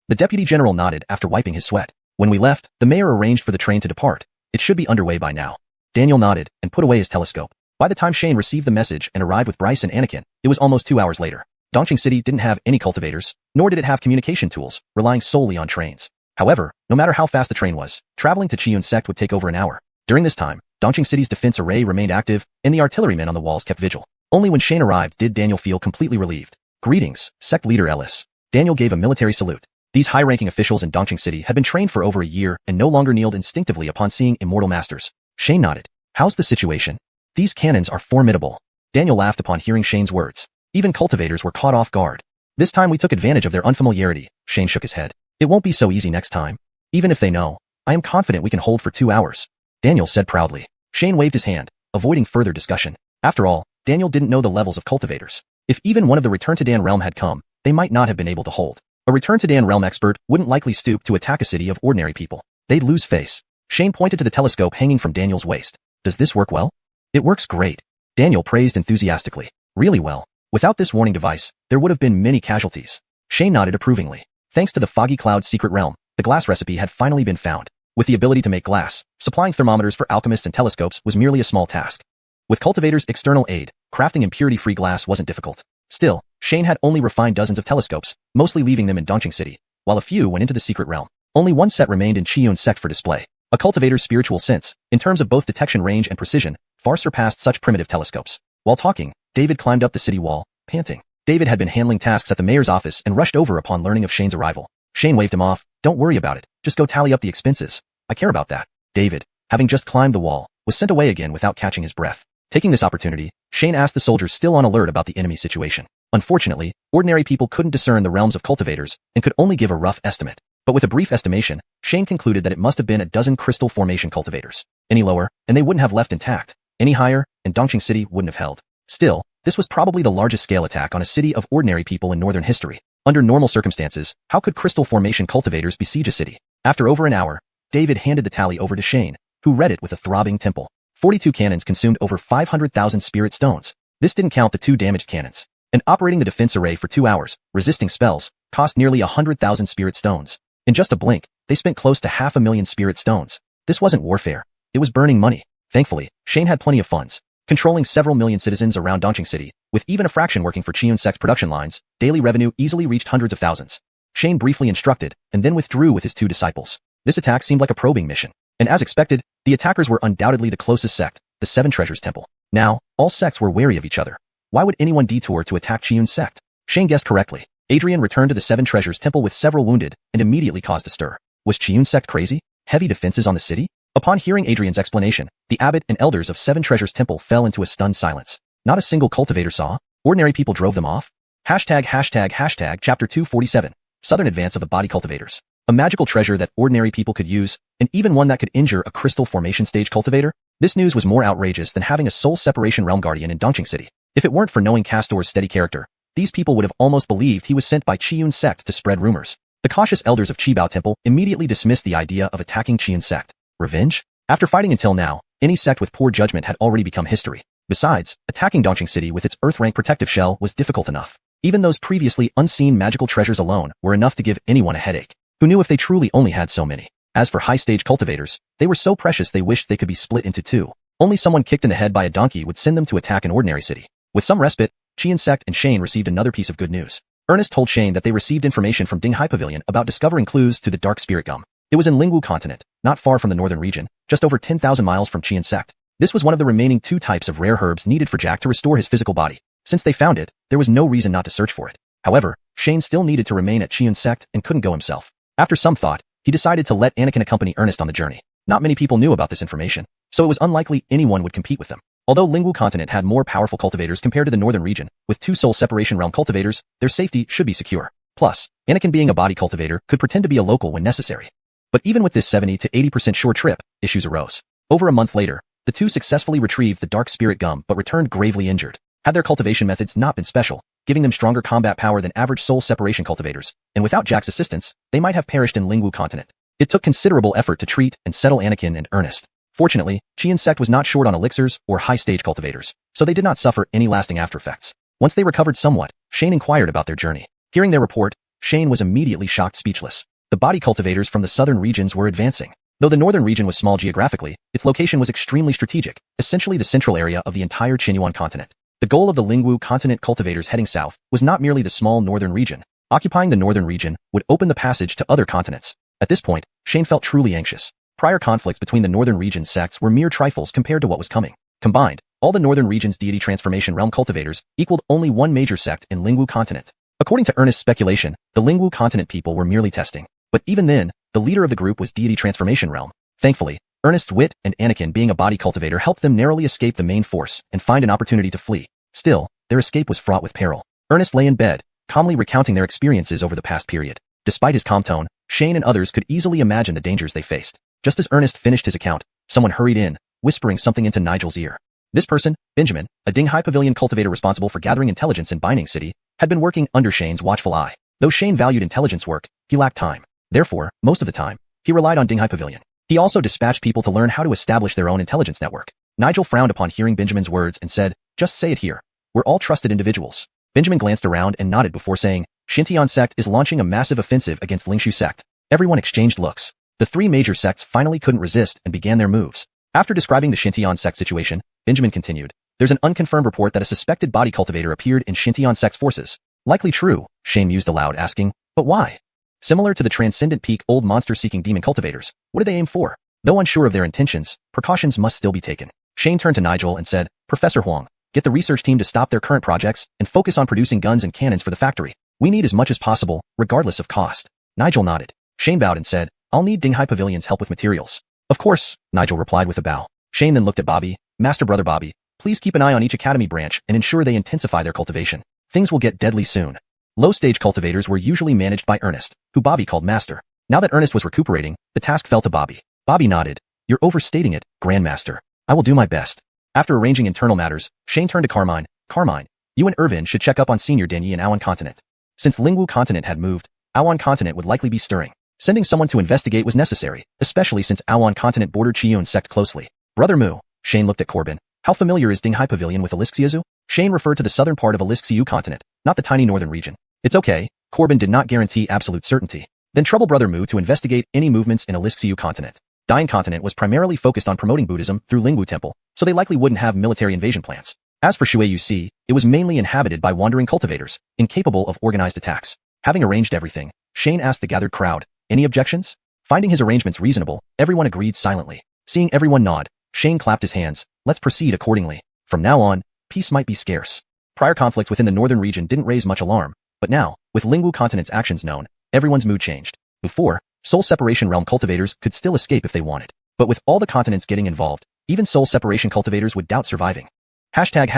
The deputy general nodded after wiping his sweat. When we left, the mayor arranged for the train to depart. It should be underway by now. Daniel nodded and put away his telescope. By the time Shane received the message and arrived with Bryce and Anakin, it was almost 2 hours later. Dongqing City didn't have any cultivators, nor did it have communication tools, relying solely on trains. However, no matter how fast the train was, traveling to Xiuxian sect would take over an hour. During this time, Dongqing City's defense array remained active, and the artillerymen on the walls kept vigil. Only when Shane arrived did Daniel feel completely relieved. "Greetings, sect leader Ellis." Daniel gave a military salute. These high-ranking officials in Dongqing City had been trained for over a year and no longer kneeled instinctively upon seeing immortal masters. Shane nodded. "How's the situation?" "These cannons are formidable." Daniel laughed upon hearing Shane's words. Even cultivators were caught off guard. "This time we took advantage of their unfamiliarity." Shane shook his head. "It won't be so easy next time. Even if they know, I am confident we can hold for 2 hours." Daniel said proudly. Shane waved his hand, avoiding further discussion. After all, Daniel didn't know the levels of cultivators. If even one of the Return to Dan realm had come, they might not have been able to hold. A Return to Dan realm expert wouldn't likely stoop to attack a city of ordinary people. They'd lose face. Shane pointed to the telescope hanging from Daniel's waist. "Does this work well?" "It works great." Daniel praised enthusiastically. "Really well. Without this warning device, there would have been many casualties." Shane nodded approvingly. Thanks to the Foggy Cloud's secret realm, the glass recipe had finally been found. With the ability to make glass, supplying thermometers for alchemists and telescopes was merely a small task. With cultivators' external aid, crafting impurity-free glass wasn't difficult. Still, Shane had only refined dozens of telescopes, mostly leaving them in Dongqing City, while a few went into the secret realm. Only one set remained in Xiuxian sect for display. A cultivator's spiritual sense, in terms of both detection range and precision, far surpassed such primitive telescopes. While talking, David climbed up the city wall, panting. David had been handling tasks at the mayor's office and rushed over upon learning of Shane's arrival. Shane waved him off. "Don't worry about it. Just go tally up the expenses. I care about that." David, having just climbed the wall, was sent away again without catching his breath. Taking this opportunity, Shane asked the soldiers still on alert about the enemy situation. Unfortunately, ordinary people couldn't discern the realms of cultivators and could only give a rough estimate. But with a brief estimation, Shane concluded that it must have been a dozen crystal formation cultivators. Any lower, and they wouldn't have left intact. Any higher, and Dongqing City wouldn't have held. Still, this was probably the largest scale attack on a city of ordinary people in northern history. Under normal circumstances, how could crystal formation cultivators besiege a city? After over an hour, David handed the tally over to Shane, who read it with a throbbing temple. 42 cannons consumed over 500,000 spirit stones. This didn't count the 2 damaged cannons. And operating the defense array for 2 hours, resisting spells, cost nearly 100,000 spirit stones. In just a blink, they spent close to 500,000 spirit stones. This wasn't warfare. It was burning money. Thankfully, Shane had plenty of funds. Controlling several million citizens around Dongqing City, with even a fraction working for Xiuxian sect's production lines, daily revenue easily reached hundreds of thousands. Shane briefly instructed, and then withdrew with his 2 disciples. This attack seemed like a probing mission. And as expected, the attackers were undoubtedly the closest sect, the Seven Treasures Temple. Now, all sects were wary of each other. Why would anyone detour to attack Xiuxian's sect? Shane guessed correctly. Adrian returned to the Seven Treasures Temple with several wounded and immediately caused a stir. Was Xiuxian's sect crazy? Heavy defenses on the city? Upon hearing Adrian's explanation, the abbot and elders of Seven Treasures Temple fell into a stunned silence. Not a single cultivator saw. Ordinary people drove them off. Chapter 247. Southern Advance of the Body Cultivators. A magical treasure that ordinary people could use, and even one that could injure a crystal formation stage cultivator? This news was more outrageous than having a soul separation realm guardian in Dongqing City. If it weren't for knowing Castor's steady character, these people would have almost believed he was sent by Xiuxian's sect to spread rumors. The cautious elders of Qibao Temple immediately dismissed the idea of attacking Xiuxian's sect. Revenge? After fighting until now, any sect with poor judgment had already become history. Besides, attacking Dongqing City with its Earth-rank protective shell was difficult enough. Even those previously unseen magical treasures alone were enough to give anyone a headache. Who knew if they truly only had so many? As for high-stage cultivators, they were so precious they wished they could be split into two. Only someone kicked in the head by a donkey would send them to attack an ordinary city. With some respite, Xiuxian's sect and Shane received another piece of good news. Ernest told Shane that they received information from Dinghai Pavilion about discovering clues to the Dark Spirit Gum. It was in Lingwu Continent, not far from the northern region, just over 10,000 miles from Xiuxian's sect. This was one of the remaining 2 types of rare herbs needed for Jack to restore his physical body. Since they found it, there was no reason not to search for it. However, Shane still needed to remain at Xiuxian's sect and couldn't go himself. After some thought, he decided to let Anakin accompany Ernest on the journey. Not many people knew about this information, so it was unlikely anyone would compete with them. Although Lingwu Continent had more powerful cultivators compared to the northern region, with 2 soul separation realm cultivators, their safety should be secure. Plus, Anakin being a body cultivator could pretend to be a local when necessary. But even with this 70 to 80% sure trip, issues arose. Over a month later, the 2 successfully retrieved the Dark Spirit Gum but returned gravely injured. Had their cultivation methods not been special, giving them stronger combat power than average soul separation cultivators, and without Jack's assistance, they might have perished in Lingwu Continent. It took considerable effort to treat and settle Anakin and Ernest. Fortunately, Xiuxian's sect was not short on elixirs or high-stage cultivators, so they did not suffer any lasting aftereffects. Once they recovered somewhat, Shane inquired about their journey. Hearing their report, Shane was immediately shocked speechless. The body cultivators from the southern regions were advancing. Though the northern region was small geographically, its location was extremely strategic, essentially the central area of the entire Xuanhuan continent. The goal of the Lingwu Continent cultivators heading south was not merely the small northern region. Occupying the northern region would open the passage to other continents. At this point, Shane felt truly anxious. Prior conflicts between the northern region's sects were mere trifles compared to what was coming. Combined, all the northern region's deity transformation realm cultivators equaled only one major sect in Lingwu Continent. According to Ernest's speculation, the Lingwu Continent people were merely testing. But even then, the leader of the group was deity transformation realm. Thankfully, Ernest's wit and Anakin being a body cultivator helped them narrowly escape the main force and find an opportunity to flee. Still, their escape was fraught with peril. Ernest lay in bed, calmly recounting their experiences over the past period. Despite his calm tone, Shane and others could easily imagine the dangers they faced. Just as Ernest finished his account, someone hurried in, whispering something into Nigel's ear. This person, Benjamin, a Dinghai Pavilion cultivator responsible for gathering intelligence in Binding City, had been working under Shane's watchful eye. Though Shane valued intelligence work, he lacked time. Therefore, most of the time, he relied on Dinghai Pavilion. He also dispatched people to learn how to establish their own intelligence network. Nigel frowned upon hearing Benjamin's words and said, "Just say it here. We're all trusted individuals." Benjamin glanced around and nodded before saying, "Xintian sect is launching a massive offensive against Lingshu sect." Everyone exchanged looks. The 3 major sects finally couldn't resist and began their moves. After describing the Xintian sect situation, Benjamin continued, "There's an unconfirmed report that a suspected body cultivator appeared in Xintian sect's forces." Likely true, Shane mused aloud, asking, "But why?" Similar to the Transcendent Peak old monster-seeking demon cultivators, what do they aim for? Though unsure of their intentions, precautions must still be taken. Shane turned to Nigel and said, "Professor Huang, get the research team to stop their current projects and focus on producing guns and cannons for the factory. We need as much as possible, regardless of cost." Nigel nodded. Shane bowed and said, "I'll need Dinghai Pavilion's help with materials." "Of course," Nigel replied with a bow. Shane then looked at Bobby. "Master Brother Bobby, please keep an eye on each academy branch and ensure they intensify their cultivation. Things will get deadly soon." Low-stage cultivators were usually managed by Ernest, who Bobby called Master. Now that Ernest was recuperating, the task fell to Bobby. Bobby nodded. "You're overstating it, Grandmaster. I will do my best." After arranging internal matters, Shane turned to Carmine. "Carmine, you and Irvin should check up on Senior Denyi in Awan Continent." Since Lingwu Continent had moved, Awan Continent would likely be stirring. Sending someone to investigate was necessary, especially since Awan Continent bordered Xiuxian sect closely. "Brother Mu," Shane looked at Corbin. "How familiar is Dinghai Pavilion with Ilixiazu?" Shane referred to the southern part of Ilixiu Continent, not the tiny northern region. "It's okay," Corbin did not guarantee absolute certainty. Then trouble Brother Mu to investigate any movements in Ilixiu Continent. Dying Continent was primarily focused on promoting Buddhism through Lingwu Temple, so they likely wouldn't have military invasion plans. As for xuanhuan, it was mainly inhabited by wandering cultivators, incapable of organized attacks. Having arranged everything, Shane asked the gathered crowd, "Any objections?" Finding his arrangements reasonable, everyone agreed silently. Seeing everyone nod, Shane clapped his hands. Let's proceed accordingly. From now on, peace might be scarce. Prior conflicts within the northern region didn't raise much alarm, but now, with Lingwu continent's actions known, everyone's mood changed. Before, soul separation realm cultivators could still escape if they wanted. But with all the continents getting involved, even soul separation cultivators would doubt surviving. Hashtag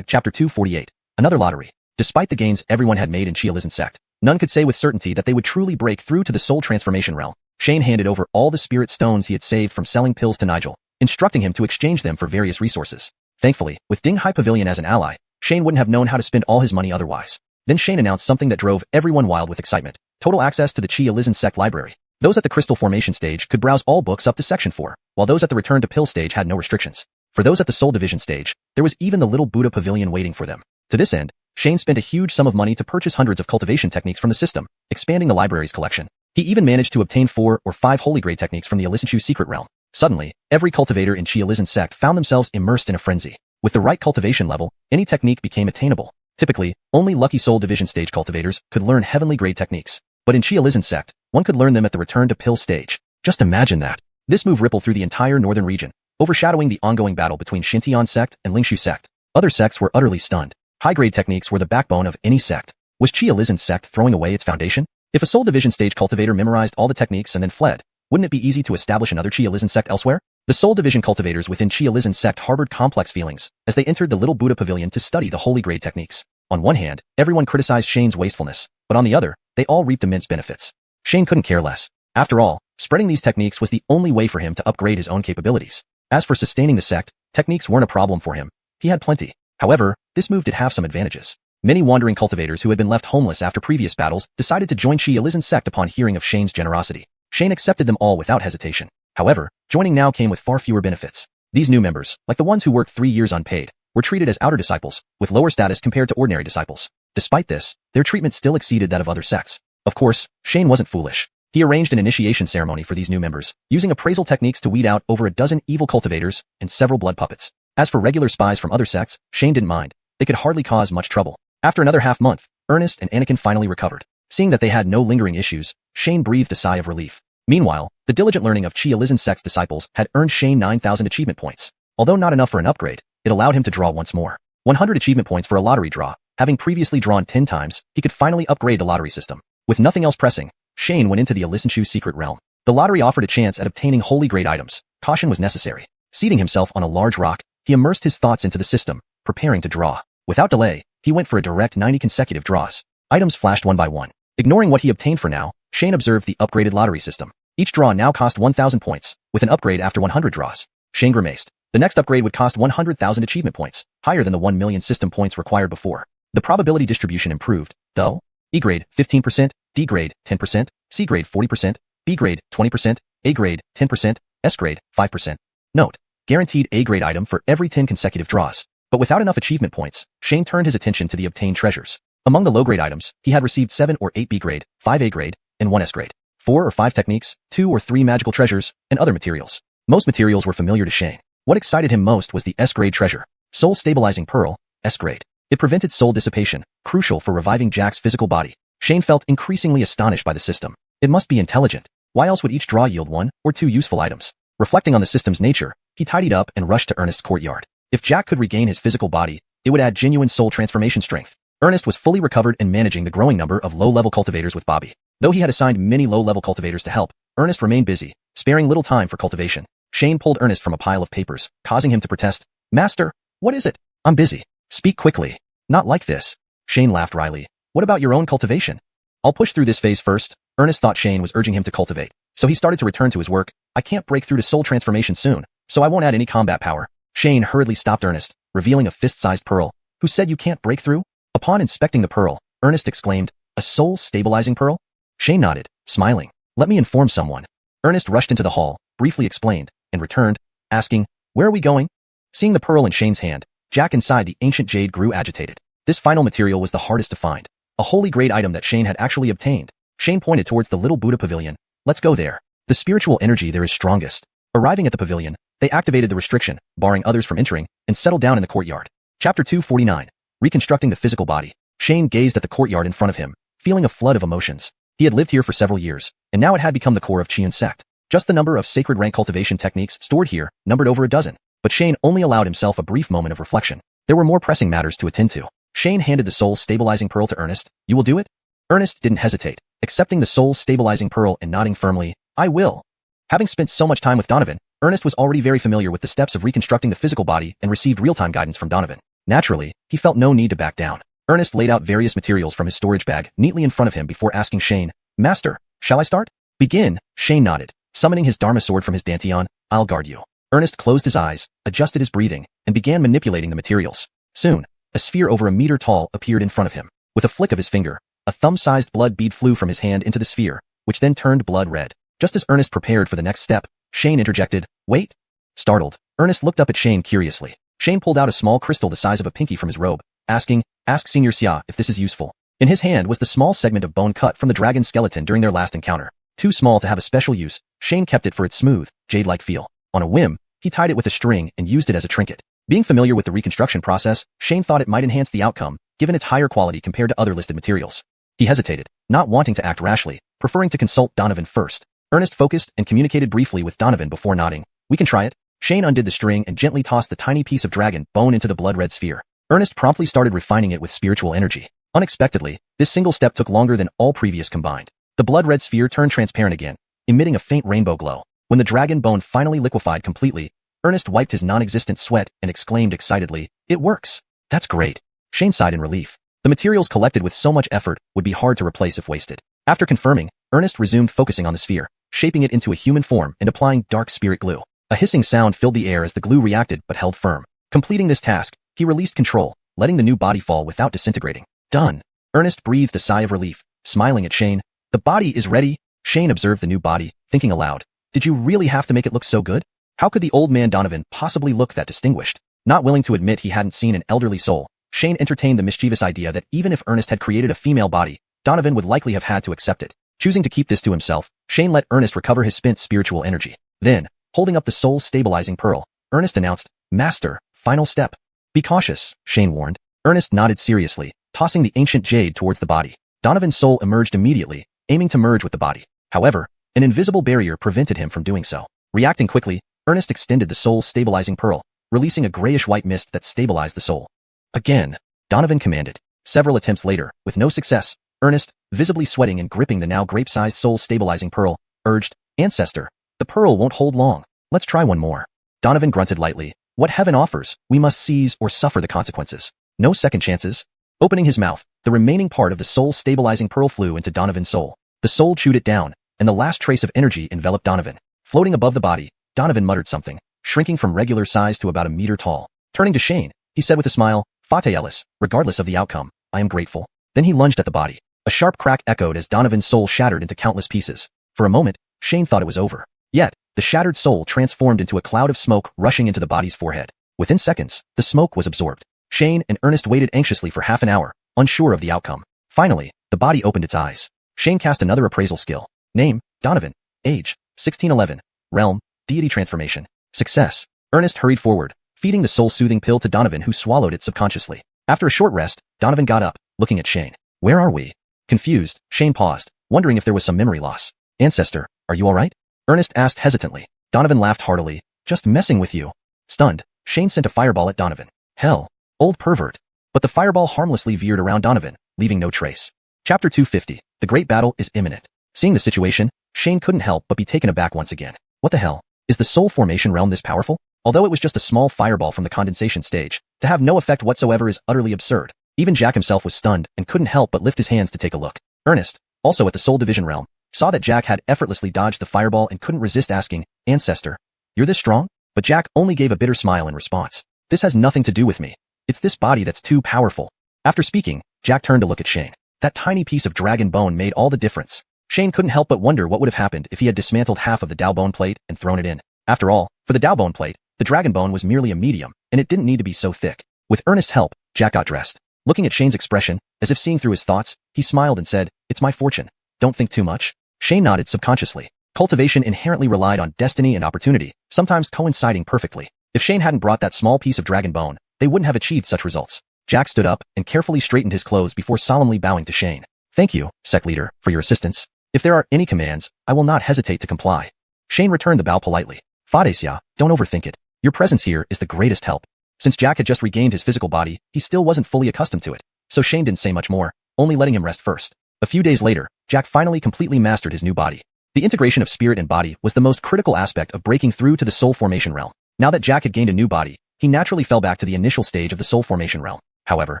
chapter 248. Another lottery. Despite the gains everyone had made in xiuxian sect, none could say with certainty that they would truly break through to the soul transformation realm. Shane handed over all the spirit stones he had saved from selling pills to Nigel, instructing him to exchange them for various resources. Thankfully, with Ding Hai Pavilion as an ally, Shane wouldn't have known how to spend all his money otherwise. Then Shane announced something that drove everyone wild with excitement. Total access to the xiuxian sect library. Those at the crystal formation stage could browse all books up to section 4, while those at the return to pill stage had no restrictions. For those at the soul division stage, there was even the little Buddha pavilion waiting for them. To this end, Shane spent a huge sum of money to purchase hundreds of cultivation techniques from the system, expanding the library's collection. He even managed to obtain 4 or 5 holy grade techniques from the Xiuxian secret realm. Suddenly, every cultivator in xiuxian sect found themselves immersed in a frenzy. With the right cultivation level, any technique became attainable. Typically, only lucky soul division stage cultivators could learn heavenly grade techniques. But in xiuxian sect, one could learn them at the return to pill stage. Just imagine that. This move rippled through the entire northern region, overshadowing the ongoing battle between Xintian sect and Lingshu sect. Other sects were utterly stunned. High-grade techniques were the backbone of any sect. Was xiuxian sect throwing away its foundation? If a soul division stage cultivator memorized all the techniques and then fled, wouldn't it be easy to establish another xiuxian sect elsewhere? The soul division cultivators within xiuxian sect harbored complex feelings as they entered the little Buddha pavilion to study the holy grade techniques. On one hand, everyone criticized Shane's wastefulness, but on the other, they all reaped immense benefits. Shane couldn't care less. After all, spreading these techniques was the only way for him to upgrade his own capabilities. As for sustaining the sect, techniques weren't a problem for him. He had plenty. However, this move did have some advantages. Many wandering cultivators who had been left homeless after previous battles decided to join xiuxian sect upon hearing of Shane's generosity. Shane accepted them all without hesitation. However, joining now came with far fewer benefits. These new members, like the ones who worked 3 years unpaid, were treated as outer disciples, with lower status compared to ordinary disciples. Despite this, their treatment still exceeded that of other sects. Of course, Shane wasn't foolish. He arranged an initiation ceremony for these new members, using appraisal techniques to weed out over a dozen evil cultivators and several blood puppets. As for regular spies from other sects, Shane didn't mind. They could hardly cause much trouble. After another half-month, Ernest and Anakin finally recovered. Seeing that they had no lingering issues, Shane breathed a sigh of relief. Meanwhile, the diligent learning of xiuxian sect's disciples had earned Shane 9,000 achievement points. Although not enough for an upgrade, it allowed him to draw once more. 100 achievement points for a lottery draw. Having previously drawn 10 times, he could finally upgrade the lottery system. With nothing else pressing, Shane went into the Xiuxian secret realm. The lottery offered a chance at obtaining holy grade items. Caution was necessary. Seating himself on a large rock, he immersed his thoughts into the system, preparing to draw. Without delay, he went for a direct 90 consecutive draws. Items flashed one by one. Ignoring what he obtained for now, Shane observed the upgraded lottery system. Each draw now cost 1,000 points, with an upgrade after 100 draws. Shane grimaced. The next upgrade would cost 100,000 achievement points, higher than the 1 million system points required before. The probability distribution improved, though. E grade 15%, D grade 10%, C grade 40%, B grade 20%, A grade 10%, S grade 5%. Note: guaranteed A grade item for every 10 consecutive draws. But without enough achievement points, Shane turned his attention to the obtained treasures. Among the low grade items, he had received 7 or 8 B grade, 5 A grade, and 1 S grade. 4 or 5 techniques, 2 or 3 magical treasures, and other materials. Most materials were familiar to Shane. What excited him most was the S grade treasure. Soul Stabilizing Pearl, S grade. It prevented soul dissipation, crucial for reviving Jack's physical body. Shane felt increasingly astonished by the system. It must be intelligent. Why else would each draw yield 1 or 2 useful items? Reflecting on the system's nature, he tidied up and rushed to Ernest's courtyard. If Jack could regain his physical body, it would add genuine soul transformation strength. Ernest was fully recovered and managing the growing number of low-level cultivators with Bobby. Though he had assigned many low-level cultivators to help, Ernest remained busy, sparing little time for cultivation. Shane pulled Ernest from a pile of papers, causing him to protest. "Master, what is it? I'm busy. Speak quickly." "Not like this." Shane laughed wryly. "What about your own cultivation?" "I'll push through this phase first." Ernest thought Shane was urging him to cultivate, so he started to return to his work. "I can't break through to soul transformation soon, so I won't add any combat power." Shane hurriedly stopped Ernest, revealing a fist-sized pearl. "Who said you can't break through?" Upon inspecting the pearl, Ernest exclaimed, "A soul-stabilizing pearl?" Shane nodded, smiling. "Let me inform someone." Ernest rushed into the hall, briefly explained, and returned, asking, "Where are we going?" Seeing the pearl in Shane's hand, Jack inside the ancient jade grew agitated. This final material was the hardest to find. A holy grade item that Shane had actually obtained. Shane pointed towards the little Buddha pavilion. "Let's go there. The spiritual energy there is strongest." Arriving at the pavilion, they activated the restriction, barring others from entering, and settled down in the courtyard. Chapter 249. Reconstructing the physical body. Shane gazed at the courtyard in front of him, feeling a flood of emotions. He had lived here for several years, and now it had become the core of Qian sect. Just the number of sacred rank cultivation techniques stored here numbered over a dozen. But Shane only allowed himself a brief moment of reflection. There were more pressing matters to attend to. Shane handed the soul-stabilizing pearl to Ernest. You will do it? Ernest didn't hesitate, accepting the soul-stabilizing pearl and nodding firmly. I will. Having spent so much time with Donovan, Ernest was already very familiar with the steps of reconstructing the physical body and received real-time guidance from Donovan. Naturally, he felt no need to back down. Ernest laid out various materials from his storage bag neatly in front of him before asking Shane, Master, shall I start? Begin, Shane nodded. Summoning his Dharma sword from his dantian, I'll guard you. Ernest closed his eyes, adjusted his breathing, and began manipulating the materials. Soon, a sphere over a meter tall appeared in front of him. With a flick of his finger, a thumb-sized blood bead flew from his hand into the sphere, which then turned blood red. Just as Ernest prepared for the next step, Shane interjected, Wait. Startled, Ernest looked up at Shane curiously. Shane pulled out a small crystal the size of a pinky from his robe, asking, Ask Senior Xia if this is useful. In his hand was the small segment of bone cut from the dragon's skeleton during their last encounter. Too small to have a special use, Shane kept it for its smooth, jade-like feel. On a whim, he tied it with a string and used it as a trinket. Being familiar with the reconstruction process, Shane thought it might enhance the outcome, given its higher quality compared to other listed materials. He hesitated, not wanting to act rashly, preferring to consult Donovan first. Ernest focused and communicated briefly with Donovan before nodding. We can try it. Shane undid the string and gently tossed the tiny piece of dragon bone into the blood-red sphere. Ernest promptly started refining it with spiritual energy. Unexpectedly, this single step took longer than all previous combined. The blood-red sphere turned transparent again, emitting a faint rainbow glow. When the dragon bone finally liquefied completely, Ernest wiped his non-existent sweat and exclaimed excitedly, It works! That's great! Shane sighed in relief. The materials collected with so much effort would be hard to replace if wasted. After confirming, Ernest resumed focusing on the sphere, shaping it into a human form and applying dark spirit glue. A hissing sound filled the air as the glue reacted but held firm. Completing this task, he released control, letting the new body fall without disintegrating. Done! Ernest breathed a sigh of relief, smiling at Shane. The body is ready. Shane observed the new body, thinking aloud. Did you really have to make it look so good? How could the old man Donovan possibly look that distinguished? Not willing to admit he hadn't seen an elderly soul, Shane entertained the mischievous idea that even if Ernest had created a female body, Donovan would likely have had to accept it. Choosing to keep this to himself, Shane let Ernest recover his spent spiritual energy. Then, holding up the soul-stabilizing pearl, Ernest announced, Master, final step. Be cautious, Shane warned. Ernest nodded seriously, tossing the ancient jade towards the body. Donovan's soul emerged immediately, aiming to merge with the body. However, an invisible barrier prevented him from doing so. Reacting quickly, Ernest extended the soul-stabilizing pearl, releasing a grayish-white mist that stabilized the soul. Again, Donovan commanded. Several attempts later, with no success, Ernest, visibly sweating and gripping the now grape-sized soul-stabilizing pearl, urged, Ancestor, the pearl won't hold long. Let's try one more. Donovan grunted lightly. What heaven offers, we must seize or suffer the consequences. No second chances. Opening his mouth, the remaining part of the soul-stabilizing pearl flew into Donovan's soul. The soul chewed it down, and the last trace of energy enveloped Donovan. Floating above the body, Donovan muttered something, shrinking from regular size to about a meter tall. Turning to Shane, he said with a smile, Fate Ellis, regardless of the outcome, I am grateful. Then he lunged at the body. A sharp crack echoed as Donovan's soul shattered into countless pieces. For a moment, Shane thought it was over. Yet, the shattered soul transformed into a cloud of smoke rushing into the body's forehead. Within seconds, the smoke was absorbed. Shane and Ernest waited anxiously for half an hour, unsure of the outcome. Finally, the body opened its eyes. Shane cast another appraisal skill. Name, Donovan. Age, 1611. Realm, deity transformation. Success. Ernest hurried forward, feeding the soul-soothing pill to Donovan, who swallowed it subconsciously. After a short rest, Donovan got up, looking at Shane. Where are we? Confused, Shane paused, wondering if there was some memory loss. Ancestor, are you all right? Ernest asked hesitantly. Donovan laughed heartily. Just messing with you. Stunned, Shane sent a fireball at Donovan. Hell, old pervert. But the fireball harmlessly veered around Donovan, leaving no trace. Chapter 250. The great battle is imminent. Seeing the situation, Shane couldn't help but be taken aback once again. What the hell? Is the soul formation realm this powerful? Although it was just a small fireball from the condensation stage, to have no effect whatsoever is utterly absurd. Even Jack himself was stunned and couldn't help but lift his hands to take a look. Ernest, also at the soul division realm, saw that Jack had effortlessly dodged the fireball and couldn't resist asking, Ancestor, you're this strong? But Jack only gave a bitter smile in response. This has nothing to do with me. It's this body that's too powerful. After speaking, Jack turned to look at Shane. That tiny piece of dragon bone made all the difference. Shane couldn't help but wonder what would have happened if he had dismantled half of the Dao bone plate and thrown it in. After all, for the Dao bone plate, the dragon bone was merely a medium, and it didn't need to be so thick. With Ernest's help, Jack got dressed. Looking at Shane's expression, as if seeing through his thoughts, he smiled and said, It's my fortune. Don't think too much. Shane nodded subconsciously. Cultivation inherently relied on destiny and opportunity, sometimes coinciding perfectly. If Shane hadn't brought that small piece of dragon bone, they wouldn't have achieved such results. Jack stood up and carefully straightened his clothes before solemnly bowing to Shane. Thank you, sect leader, for your assistance. If there are any commands, I will not hesitate to comply. Shane returned the bow politely. Fadesia, don't overthink it. Your presence here is the greatest help. Since Jack had just regained his physical body, he still wasn't fully accustomed to it, so Shane didn't say much more, only letting him rest first. A few days later, Jack finally completely mastered his new body. The integration of spirit and body was the most critical aspect of breaking through to the soul formation realm. Now that Jack had gained a new body, he naturally fell back to the initial stage of the soul formation realm. However,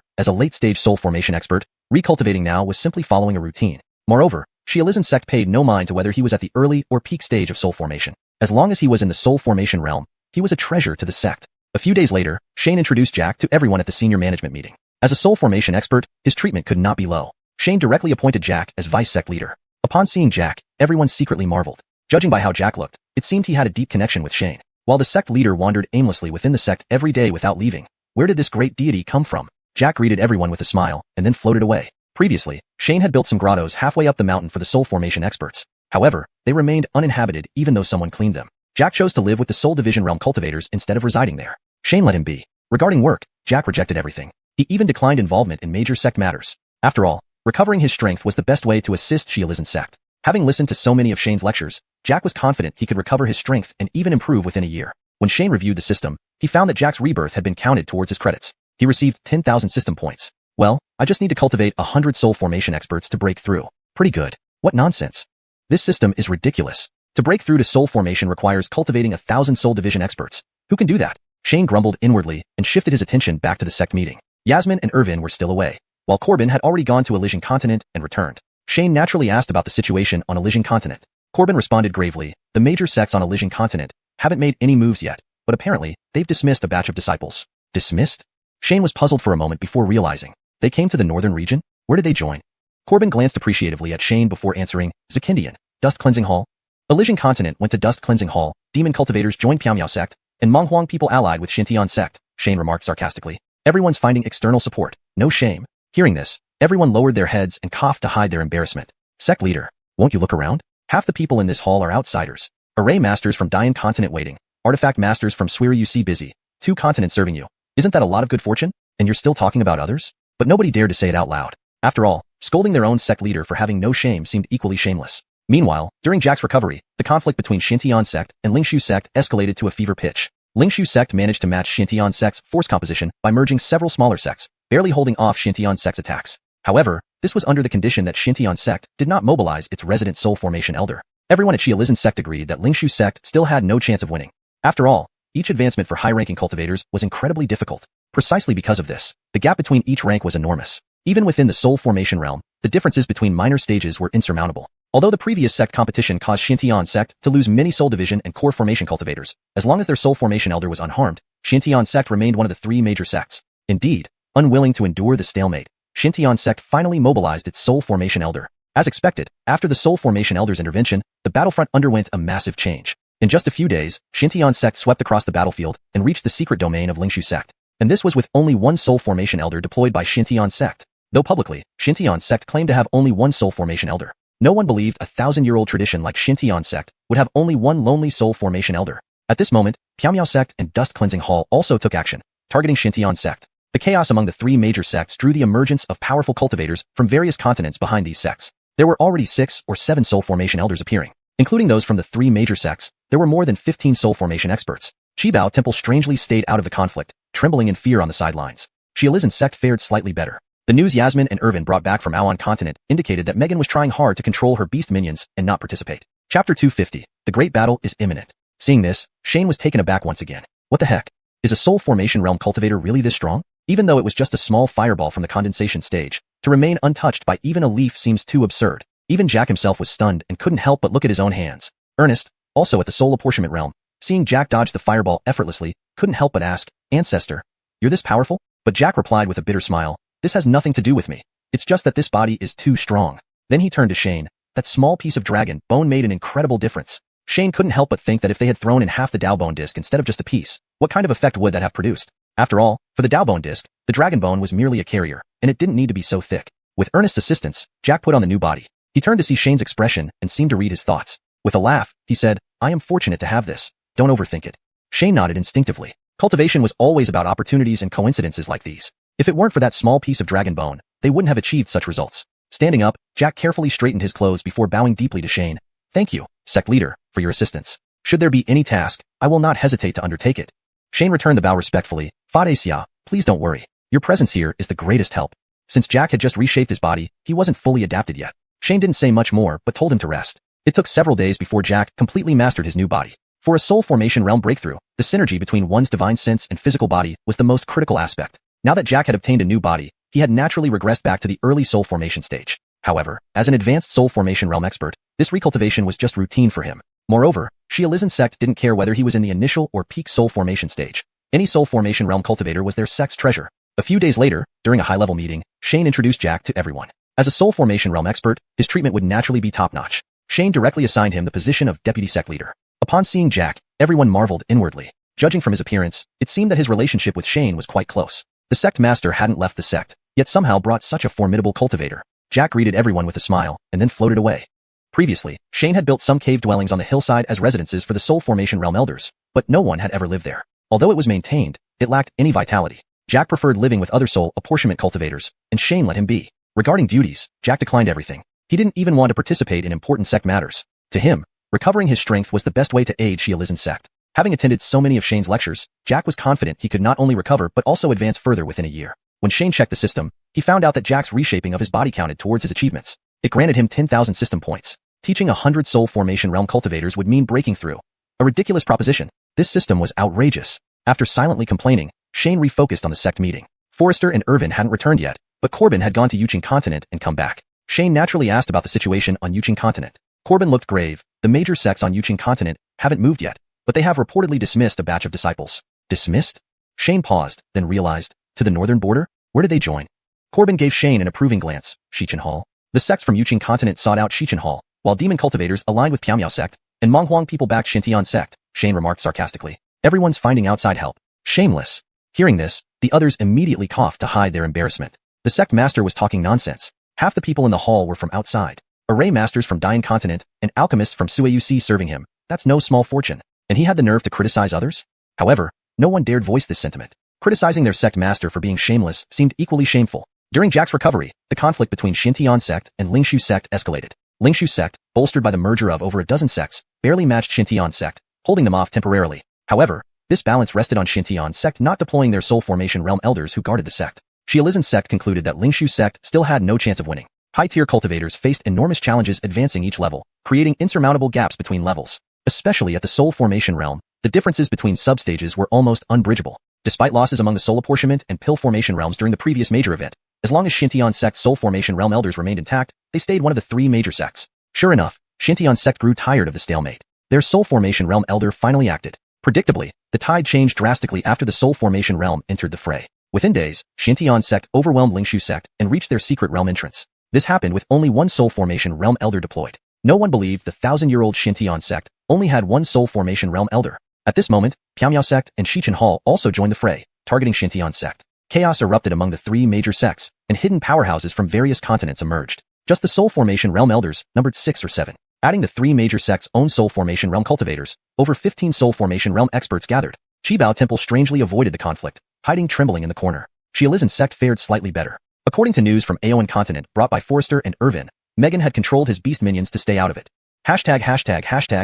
as a late-stage soul formation expert, recultivating now was simply following a routine. Moreover, xiuxian sect paid no mind to whether he was at the early or peak stage of soul formation. As long as he was in the soul formation realm, he was a treasure to the sect. A few days later, Shane introduced Jack to everyone at the senior management meeting. As a soul formation expert, his treatment could not be low. Shane directly appointed Jack as vice sect leader. Upon seeing Jack, everyone secretly marveled. Judging by how Jack looked, it seemed he had a deep connection with Shane. While the sect leader wandered aimlessly within the sect every day without leaving, where did this great deity come from? Jack greeted everyone with a smile, and then floated away. Previously, Shane had built some grottos halfway up the mountain for the soul formation experts. However, they remained uninhabited even though someone cleaned them. Jack chose to live with the soul division realm cultivators instead of residing there. Shane let him be. Regarding work, Jack rejected everything. He even declined involvement in major sect matters. After all, recovering his strength was the best way to assist xiuxian sect. Having listened to so many of Shane's lectures, Jack was confident he could recover his strength and even improve within a year. When Shane reviewed the system, he found that Jack's rebirth had been counted towards his credits. He received 10,000 system points. Well, I just need to cultivate 100 soul formation experts to break through. Pretty good. What nonsense. This system is ridiculous. To break through to soul formation requires cultivating 1,000 soul division experts. Who can do that? Shane grumbled inwardly and shifted his attention back to the sect meeting. Yasmin and Irvin were still away, while Corbin had already gone to Elysian Continent and returned. Shane naturally asked about the situation on Elysian Continent. Corbin responded gravely, the major sects on Elysian Continent haven't made any moves yet, but apparently, they've dismissed a batch of disciples. Dismissed? Shane was puzzled for a moment before realizing. They came to the northern region? Where did they join? Corbin glanced appreciatively at Shane before answering, Zakindian, Dust Cleansing Hall. Elysian Continent went to Dust Cleansing Hall, demon cultivators joined Piaomiao sect, and Menghuang people allied with Xintian sect, Shane remarked sarcastically. Everyone's finding external support. No shame. Hearing this, everyone lowered their heads and coughed to hide their embarrassment. Sect leader, won't you look around? Half the people in this hall are outsiders. Array masters from Dian Continent waiting. Artifact masters from Swiri UC busy. 2 continents serving you. Isn't that a lot of good fortune? And you're still talking about others? But nobody dared to say it out loud. After all, scolding their own sect leader for having no shame seemed equally shameless. Meanwhile, during Jack's recovery, the conflict between Xintian sect and Lingshu sect escalated to a fever pitch. Lingshu sect managed to match Xintian sect's force composition by merging several smaller sects, barely holding off Xintian sect's attacks. However, this was under the condition that Xintian sect did not mobilize its resident soul formation elder. Everyone at xiuxian sect agreed that Lingshu sect still had no chance of winning. After all, each advancement for high-ranking cultivators was incredibly difficult. Precisely because of this, the gap between each rank was enormous. Even within the soul formation realm, the differences between minor stages were insurmountable. Although the previous sect competition caused Xintian sect to lose many soul division and core formation cultivators, as long as their soul formation elder was unharmed, Xintian sect remained one of the 3 major sects. Indeed, unwilling to endure the stalemate, Xintian sect finally mobilized its soul formation elder. As expected, after the soul formation elder's intervention, the battlefront underwent a massive change. In just a few days, Xintian sect swept across the battlefield and reached the secret domain of Lingshu sect. And this was with only 1 soul formation elder deployed by Xintian sect. Though publicly, Xintian sect claimed to have only 1 soul formation elder. No one believed a 1,000-year-old tradition like Xintian sect would have only 1 lonely soul formation elder. At this moment, Piaomiao sect and Dust Cleansing Hall also took action, targeting Xintian sect. The chaos among the 3 major sects drew the emergence of powerful cultivators from various continents behind these sects. There were already 6 or 7 soul formation elders appearing. Including those from the 3 major sects, there were more than 15 soul formation experts. Qibao Temple strangely stayed out of the conflict, trembling in fear on the sidelines. Xiuxian sect fared slightly better. The news Yasmin and Irvin brought back from Awan Continent indicated that Megan was trying hard to control her beast minions and not participate. Chapter 250. The great battle is imminent. Seeing this, Shane was taken aback once again. What the heck? Is a soul formation realm cultivator really this strong? Even though it was just a small fireball from the condensation stage, to remain untouched by even a leaf seems too absurd. Even Jack himself was stunned and couldn't help but look at his own hands. Ernest, also at the soul apportionment realm, seeing Jack dodge the fireball effortlessly, couldn't help but ask, Ancestor, you're this powerful? But Jack replied with a bitter smile, this has nothing to do with me. It's just that this body is too strong. Then he turned to Shane. That small piece of dragon bone made an incredible difference. Shane couldn't help but think that if they had thrown in half the Dao bone disc instead of just a piece, what kind of effect would that have produced? After all, for the Dao bone disc, the dragon bone was merely a carrier, and it didn't need to be so thick. With Ernest's assistance, Jack put on the new body. He turned to see Shane's expression and seemed to read his thoughts. With a laugh, he said, I am fortunate to have this. Don't overthink it. Shane nodded instinctively. Cultivation was always about opportunities and coincidences like these. If it weren't for that small piece of dragon bone, they wouldn't have achieved such results. Standing up, Jack carefully straightened his clothes before bowing deeply to Shane. Thank you, sect leader, for your assistance. Should there be any task, I will not hesitate to undertake it. Shane returned the bow respectfully. Fade, please don't worry. Your presence here is the greatest help. Since Jack had just reshaped his body, he wasn't fully adapted yet. Shane didn't say much more, but told him to rest. It took several days before Jack completely mastered his new body. For a soul formation realm breakthrough, the synergy between one's divine sense and physical body was the most critical aspect. Now that Jack had obtained a new body, he had naturally regressed back to the early soul formation stage. However, as an advanced soul formation realm expert, this recultivation was just routine for him. Moreover, xiuxian sect didn't care whether he was in the initial or peak soul formation stage. Any soul formation realm cultivator was their sect's treasure. A few days later, during a high-level meeting, Shane introduced Jack to everyone. As a soul formation realm expert, his treatment would naturally be top-notch. Shane directly assigned him the position of deputy sect leader. Upon seeing Jack, everyone marveled inwardly. Judging from his appearance, it seemed that his relationship with Shane was quite close. The sect master hadn't left the sect, yet somehow brought such a formidable cultivator. Jack greeted everyone with a smile, and then floated away. Previously, Shane had built some cave dwellings on the hillside as residences for the soul formation realm elders, but no one had ever lived there. Although it was maintained, it lacked any vitality. Jack preferred living with other soul apportionment cultivators, and Shane let him be. Regarding duties, Jack declined everything. He didn't even want to participate in important sect matters. To him, recovering his strength was the best way to aid xiuxian sect. Having attended so many of Shane's lectures, Jack was confident he could not only recover but also advance further within a year. When Shane checked the system, he found out that Jack's reshaping of his body counted towards his achievements. It granted him 10,000 system points. Teaching 100 soul formation realm cultivators would mean breaking through. A ridiculous proposition. This system was outrageous. After silently complaining, Shane refocused on the sect meeting. Forrester and Irvin hadn't returned yet, but Corbin had gone to Xiuxian continent and come back. Shane naturally asked about the situation on Xiuxian continent. Corbin looked grave. The major sects on Xiuxian continent haven't moved yet, but they have reportedly dismissed a batch of disciples. Dismissed? Shane paused, then realized, to the northern border? Where did they join? Corbin gave Shane an approving glance. Xiuxian Hall. The sects from Xiuxian continent sought out Xiuxian Hall, while demon cultivators aligned with Piamiao sect, and Monghuang people backed Xintian sect, Shane remarked sarcastically. Everyone's finding outside help. Shameless. Hearing this, the others immediately coughed to hide their embarrassment. The sect master was talking nonsense. Half the people in the hall were from outside. Array masters from Dian continent and alchemists from Suayuc serving him. That's no small fortune. And he had the nerve to criticize others? However, no one dared voice this sentiment. Criticizing their sect master for being shameless seemed equally shameful. During Jack's recovery, the conflict between Xintian sect and Lingshu sect escalated. Lingshu sect, bolstered by the merger of over a dozen sects, barely matched Xintian sect, holding them off temporarily. However, this balance rested on Xintian sect not deploying their soul formation realm elders who guarded the sect. xiuxian sect concluded that Lingshu sect still had no chance of winning. High-tier cultivators faced enormous challenges advancing each level, creating insurmountable gaps between levels. Especially at the soul formation realm, the differences between substages were almost unbridgeable. Despite losses among the soul apportionment and pill formation realms during the previous major event, as long as Xintian sect's soul formation realm elders remained intact, they stayed one of the three major sects. Sure enough, Xintian sect grew tired of the stalemate. Their soul formation realm elder finally acted. Predictably, the tide changed drastically after the soul formation realm entered the fray. Within days, Xintian sect overwhelmed Lingshu sect and reached their secret realm entrance. This happened with only one soul formation realm elder deployed. No one believed the 1,000-year-old Xintian sect only had one soul formation realm elder. At this moment, Piamiao sect and Xiuxian Hall also joined the fray, targeting Xintian sect. Chaos erupted among the three major sects, and hidden powerhouses from various continents emerged. Just the soul formation realm elders numbered 6 or 7. Adding the three major sects' own soul formation realm cultivators, over 15 soul formation realm experts gathered. Qibao Temple strangely avoided the conflict, hiding trembling in the corner. xiuxian sect fared slightly better. According to news from Aoan continent brought by Forrester and Irvin, Megan had controlled his beast minions to stay out of it. Hashtag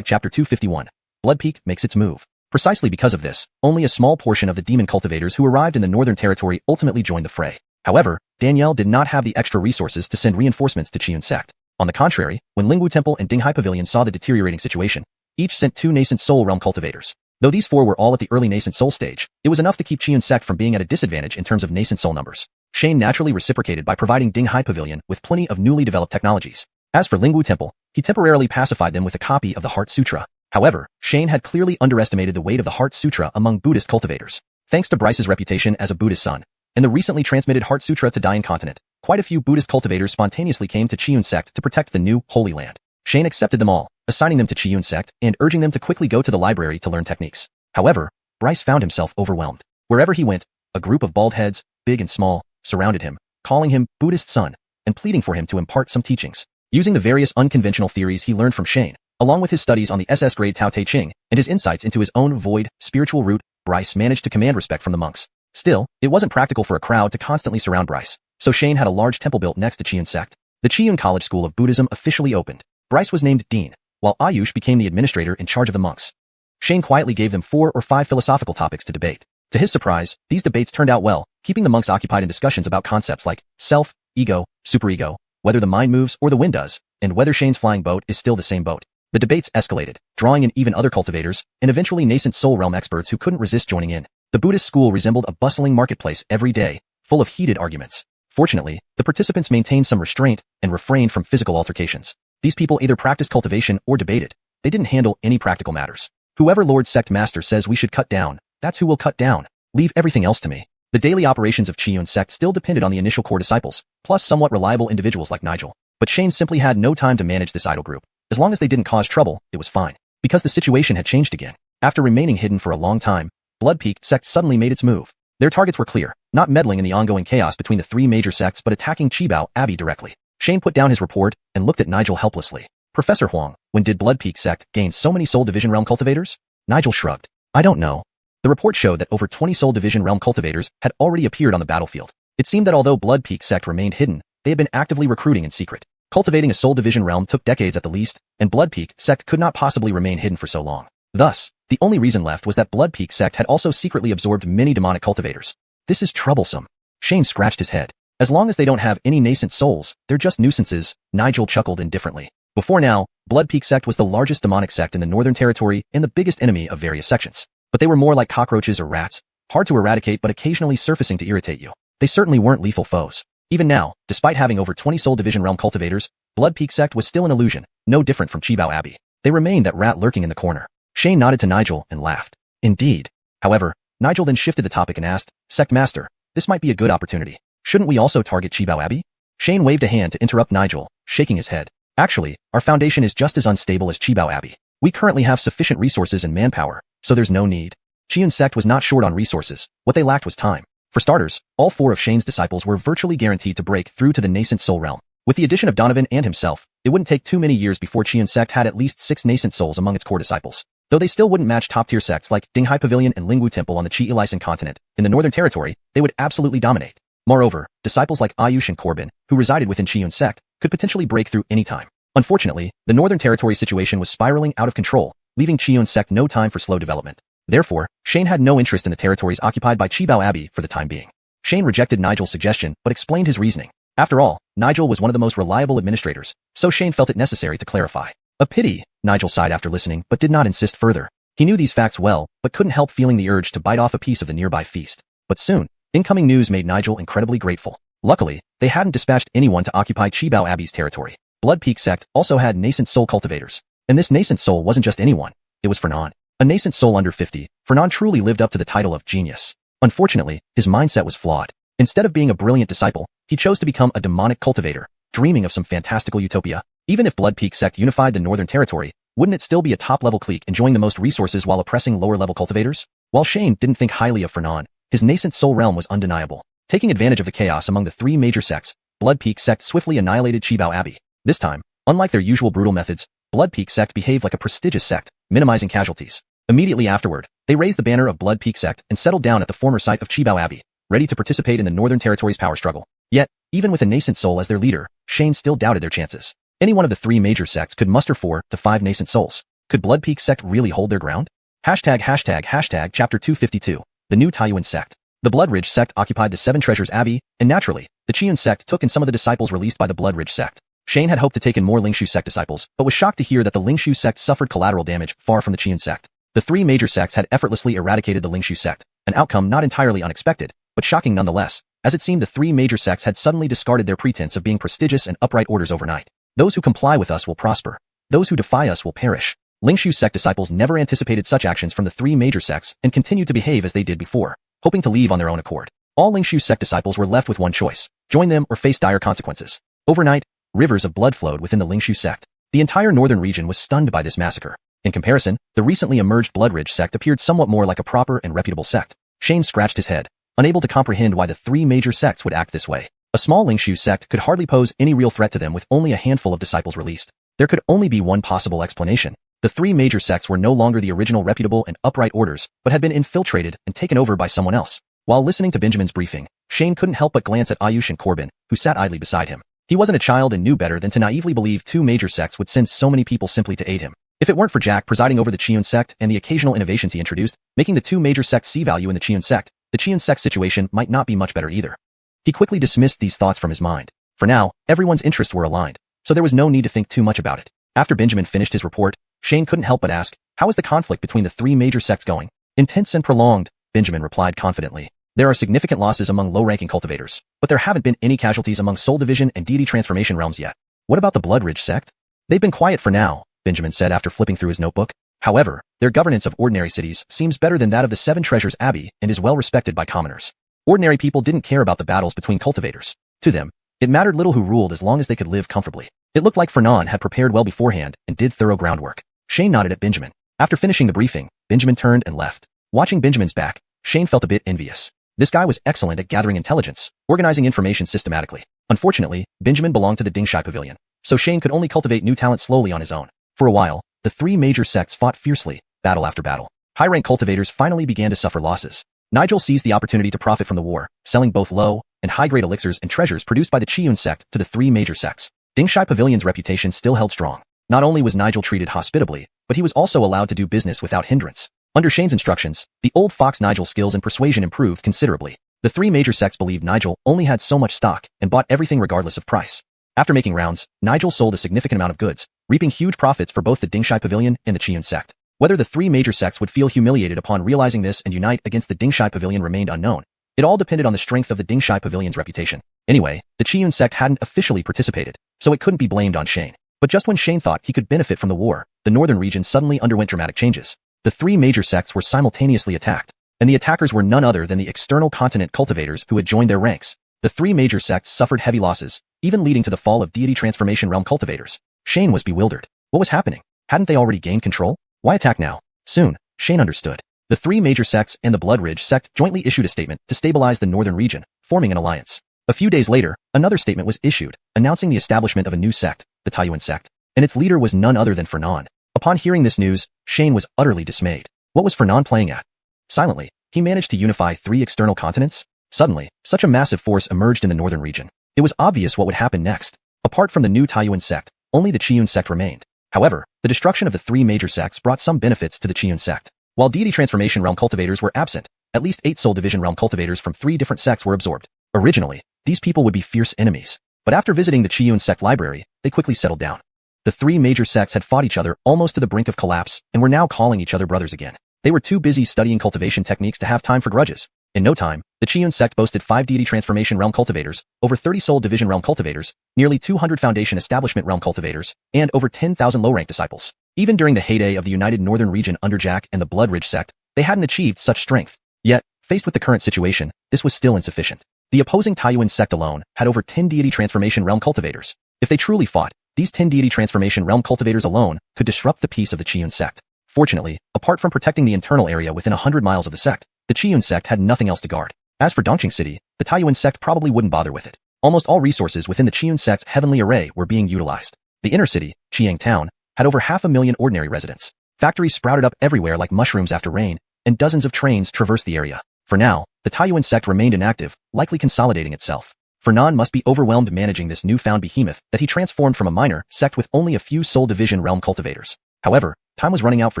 chapter 251. Blood Peak makes its move. Precisely because of this, only a small portion of the demon cultivators who arrived in the northern territory ultimately joined the fray. However, Danielle did not have the extra resources to send reinforcements to Xiuxian sect. On the contrary, when Lingwu Temple and Dinghai Pavilion saw the deteriorating situation, each sent 2 nascent soul realm cultivators. Though these 4 were all at the early nascent soul stage, it was enough to keep Xiuxian sect from being at a disadvantage in terms of nascent soul numbers. Shane naturally reciprocated by providing Dinghai Pavilion with plenty of newly developed technologies. As for Lingwu Temple, he temporarily pacified them with a copy of the Heart Sutra. However, Shane had clearly underestimated the weight of the Heart Sutra among Buddhist cultivators. Thanks to Bryce's reputation as a Buddhist son, and the recently transmitted Heart Sutra to Dian continent, quite a few Buddhist cultivators spontaneously came to Xiuxian sect to protect the new Holy Land. Shane accepted them all, assigning them to Xiuxian sect and urging them to quickly go to the library to learn techniques. However, Bryce found himself overwhelmed. Wherever he went, a group of bald heads, big and small, surrounded him, calling him Buddhist son, and pleading for him to impart some teachings. Using the various unconventional theories he learned from Shane, along with his studies on the SS grade Tao Te Ching and his insights into his own void, spiritual root, Bryce managed to command respect from the monks. Still, it wasn't practical for a crowd to constantly surround Bryce, so Shane had a large temple built next to Xiuxian sect. The Qiyun College School of Buddhism officially opened. Bryce was named dean, while Ayush became the administrator in charge of the monks. Shane quietly gave them 4 or 5 philosophical topics to debate. To his surprise, these debates turned out well, keeping the monks occupied in discussions about concepts like self, ego, superego, whether the mind moves or the wind does, and whether Shane's flying boat is still the same boat. The debates escalated, drawing in even other cultivators, and eventually nascent soul realm experts who couldn't resist joining in. The Buddhist school resembled a bustling marketplace every day, full of heated arguments. Fortunately, the participants maintained some restraint and refrained from physical altercations. These people either practiced cultivation or debated. They didn't handle any practical matters. Whoever Lord Sect Master says we should cut down, that's who will cut down. Leave everything else to me. The daily operations of Qiyun Sect still depended on the initial core disciples, plus somewhat reliable individuals like Nigel. But Shane simply had no time to manage this idle group. As long as they didn't cause trouble, it was fine. Because the situation had changed again. After remaining hidden for a long time, Blood Peak Sect suddenly made its move. Their targets were clear, not meddling in the ongoing chaos between the 3 major sects but attacking Qibao Abbey directly. Shane put down his report and looked at Nigel helplessly. Professor Huang, when did Blood Peak Sect gain so many Soul Division Realm cultivators? Nigel shrugged. I don't know. The report showed that over 20 Soul Division Realm cultivators had already appeared on the battlefield. It seemed that although Blood Peak Sect remained hidden, they had been actively recruiting in secret. Cultivating a Soul Division Realm took decades at the least, and Blood Peak Sect could not possibly remain hidden for so long. Thus, the only reason left was that Blood Peak Sect had also secretly absorbed many demonic cultivators. This is troublesome. Shane scratched his head. As long as they don't have any nascent souls, they're just nuisances, Nigel chuckled indifferently. Before now, Blood Peak Sect was the largest demonic sect in the Northern Territory and the biggest enemy of various sections. But they were more like cockroaches or rats, hard to eradicate but occasionally surfacing to irritate you. They certainly weren't lethal foes. Even now, despite having over 20 Soul Division Realm cultivators, Blood Peak Sect was still an illusion, no different from Qibao Abbey. They remained that rat lurking in the corner. Shane nodded to Nigel and laughed. Indeed. However, Nigel then shifted the topic and asked, Sect Master, this might be a good opportunity. Shouldn't we also target Qibao Abbey? Shane waved a hand to interrupt Nigel, shaking his head. Actually, our foundation is just as unstable as Qibao Abbey. We currently have sufficient resources and manpower, so there's no need. Qiyun Sect was not short on resources. What they lacked was time. For starters, all 4 of Shane's disciples were virtually guaranteed to break through to the nascent soul realm. With the addition of Donovan and himself, it wouldn't take too many years before Qiyun Sect had at least 6 nascent souls among its core disciples. Though they still wouldn't match top-tier sects like Dinghai Pavilion and Lingwu Temple on the Qi-Ilisan continent, in the Northern Territory, they would absolutely dominate. Moreover, disciples like Ayush and Corbin, who resided within Qiyun Sect, could potentially break through any time. Unfortunately, the Northern Territory situation was spiraling out of control, leaving Qiyun Sect no time for slow development. Therefore, Shane had no interest in the territories occupied by Qibao Abbey for the time being. Shane rejected Nigel's suggestion but explained his reasoning. After all, Nigel was one of the most reliable administrators, so Shane felt it necessary to clarify. A pity, Nigel sighed after listening but did not insist further. He knew these facts well, but couldn't help feeling the urge to bite off a piece of the nearby feast. But soon, incoming news made Nigel incredibly grateful. Luckily, they hadn't dispatched anyone to occupy Qibao Abbey's territory. Blood Peak Sect also had nascent soul cultivators. And this nascent soul wasn't just anyone, it was Fernand. A nascent soul under 50, Fernand truly lived up to the title of genius. Unfortunately, his mindset was flawed. Instead of being a brilliant disciple, he chose to become a demonic cultivator, dreaming of some fantastical utopia. Even if Blood Peak Sect unified the Northern Territory, wouldn't it still be a top-level clique enjoying the most resources while oppressing lower-level cultivators? While Shane didn't think highly of Fernand, his nascent soul realm was undeniable. Taking advantage of the chaos among the 3 major sects, Blood Peak Sect swiftly annihilated Qibao Abbey. This time, unlike their usual brutal methods, Blood Peak Sect behaved like a prestigious sect, minimizing casualties. Immediately afterward, they raised the banner of Blood Peak Sect and settled down at the former site of Qibao Abbey, ready to participate in the Northern Territory's power struggle. Yet, even with a nascent soul as their leader, Shane still doubted their chances. Any one of the 3 major sects could muster 4 to 5 nascent souls. Could Blood Peak Sect really hold their ground? Hashtag Chapter 252, the new Taiyuan Sect. The Blood Ridge Sect occupied the 7 Treasures Abbey, and naturally, the Qiyun Sect took in some of the disciples released by the Blood Ridge Sect. Shane had hoped to take in more Lingshu Sect disciples, but was shocked to hear that the Lingshu Sect suffered collateral damage far from the Qiyun Sect. The 3 major sects had effortlessly eradicated the Lingshu Sect, an outcome not entirely unexpected, but shocking nonetheless, as it seemed the 3 major sects had suddenly discarded their pretense of being prestigious and upright orders overnight. Those who comply with us will prosper. Those who defy us will perish. Lingshu Sect disciples never anticipated such actions from the 3 major sects and continued to behave as they did before, hoping to leave on their own accord. All Lingshu Sect disciples were left with one choice: join them or face dire consequences. Overnight, rivers of blood flowed within the Lingshu Sect. The entire northern region was stunned by this massacre. In comparison, the recently emerged Blood Ridge Sect appeared somewhat more like a proper and reputable sect. Shane scratched his head, unable to comprehend why the 3 major sects would act this way. A small Lingshu sect could hardly pose any real threat to them with only a handful of disciples released. There could only be one possible explanation. The 3 major sects were no longer the original reputable and upright orders, but had been infiltrated and taken over by someone else. While listening to Benjamin's briefing, Shane couldn't help but glance at Ayush and Corbin, who sat idly beside him. He wasn't a child and knew better than to naively believe two major sects would send so many people simply to aid him. If it weren't for Jack presiding over the Xiuxian sect and the occasional innovations he introduced, making the two major sects see value in the Xiuxian sect situation might not be much better either. He quickly dismissed these thoughts from his mind. For now, everyone's interests were aligned, so there was no need to think too much about it. After Benjamin finished his report, Shane couldn't help but ask, how is the conflict between the three major sects going? Intense and prolonged, Benjamin replied confidently. There are significant losses among low-ranking cultivators, but there haven't been any casualties among Soul Division and Deity Transformation realms yet. What about the Blood Ridge sect? They've been quiet for now, Benjamin said after flipping through his notebook. However, their governance of ordinary cities seems better than that of the Seven Treasures Abbey and is well respected by commoners. Ordinary people didn't care about the battles between cultivators. To them, it mattered little who ruled as long as they could live comfortably. It looked like Fernand had prepared well beforehand and did thorough groundwork. Shane nodded at Benjamin. After finishing the briefing, Benjamin turned and left. Watching Benjamin's back, Shane felt a bit envious. This guy was excellent at gathering intelligence, organizing information systematically. Unfortunately, Benjamin belonged to the Dingshai Pavilion, so Shane could only cultivate new talent slowly on his own. For a while, the three major sects fought fiercely, battle after battle. High-rank cultivators finally began to suffer losses. Nigel seized the opportunity to profit from the war, selling both low and high-grade elixirs and treasures produced by the Xiuxian sect to the three major sects. Dingshai Pavilion's reputation still held strong. Not only was Nigel treated hospitably, but he was also allowed to do business without hindrance. Under Shane's instructions, the old fox Nigel's skills in persuasion improved considerably. The three major sects believed Nigel only had so much stock and bought everything regardless of price. After making rounds, Nigel sold a significant amount of goods, reaping huge profits for both the Dingshai Pavilion and the Xiuxian sect. Whether the three major sects would feel humiliated upon realizing this and unite against the Dingshai Pavilion remained unknown. It all depended on the strength of the Dingshai Pavilion's reputation. Anyway, the Xiuxian sect hadn't officially participated, so it couldn't be blamed on Shane. But just when Shane thought he could benefit from the war, the northern region suddenly underwent dramatic changes. The three major sects were simultaneously attacked, and the attackers were none other than the external continent cultivators who had joined their ranks. The three major sects suffered heavy losses, even leading to the fall of Deity Transformation Realm cultivators. Shane was bewildered. What was happening? Hadn't they already gained control? Why attack now? Soon, Shane understood. The three major sects and the Blood Ridge sect jointly issued a statement to stabilize the northern region, forming an alliance. A few days later, another statement was issued, announcing the establishment of a new sect, the Taiyuan sect, and its leader was none other than Fernand. Upon hearing this news, Shane was utterly dismayed. What was Fernand playing at? Silently, he managed to unify three external continents. Suddenly, such a massive force emerged in the northern region. It was obvious what would happen next. Apart from the new Taiyuan sect, only the Xiuxian sect remained. However, the destruction of the three major sects brought some benefits to the Xiuxian sect. While Deity Transformation Realm cultivators were absent, at least 8 Soul Division Realm cultivators from 3 different sects were absorbed. Originally, these people would be fierce enemies, but after visiting the Xiuxian sect library, they quickly settled down. The three major sects had fought each other almost to the brink of collapse and were now calling each other brothers again. They were too busy studying cultivation techniques to have time for grudges. In no time, the Xiuxian sect boasted 5 Deity Transformation Realm cultivators, over 30 Soul Division Realm cultivators, nearly 200 Foundation Establishment Realm cultivators, and over 10,000 low-rank disciples. Even during the heyday of the United Northern Region under Jack and the Blood Ridge sect, they hadn't achieved such strength. Yet, faced with the current situation, this was still insufficient. The opposing Taiyuan sect alone had over 10 Deity Transformation Realm cultivators. If they truly fought, these 10 Deity Transformation Realm cultivators alone could disrupt the peace of the Xiuxian sect. Fortunately, apart from protecting the internal area within 100 miles of the sect, the Xiuxian sect had nothing else to guard. As for Dongqing City, the Taiyuan sect probably wouldn't bother with it. Almost all resources within the Xiuxian sect's heavenly array were being utilized. The inner city, Qiang Town, had over 500,000 ordinary residents. Factories sprouted up everywhere like mushrooms after rain, and dozens of trains traversed the area. For now, the Taiyuan sect remained inactive, likely consolidating itself. Fernand must be overwhelmed managing this newfound behemoth that he transformed from a minor sect with only a few Soul Division Realm cultivators. However, time was running out for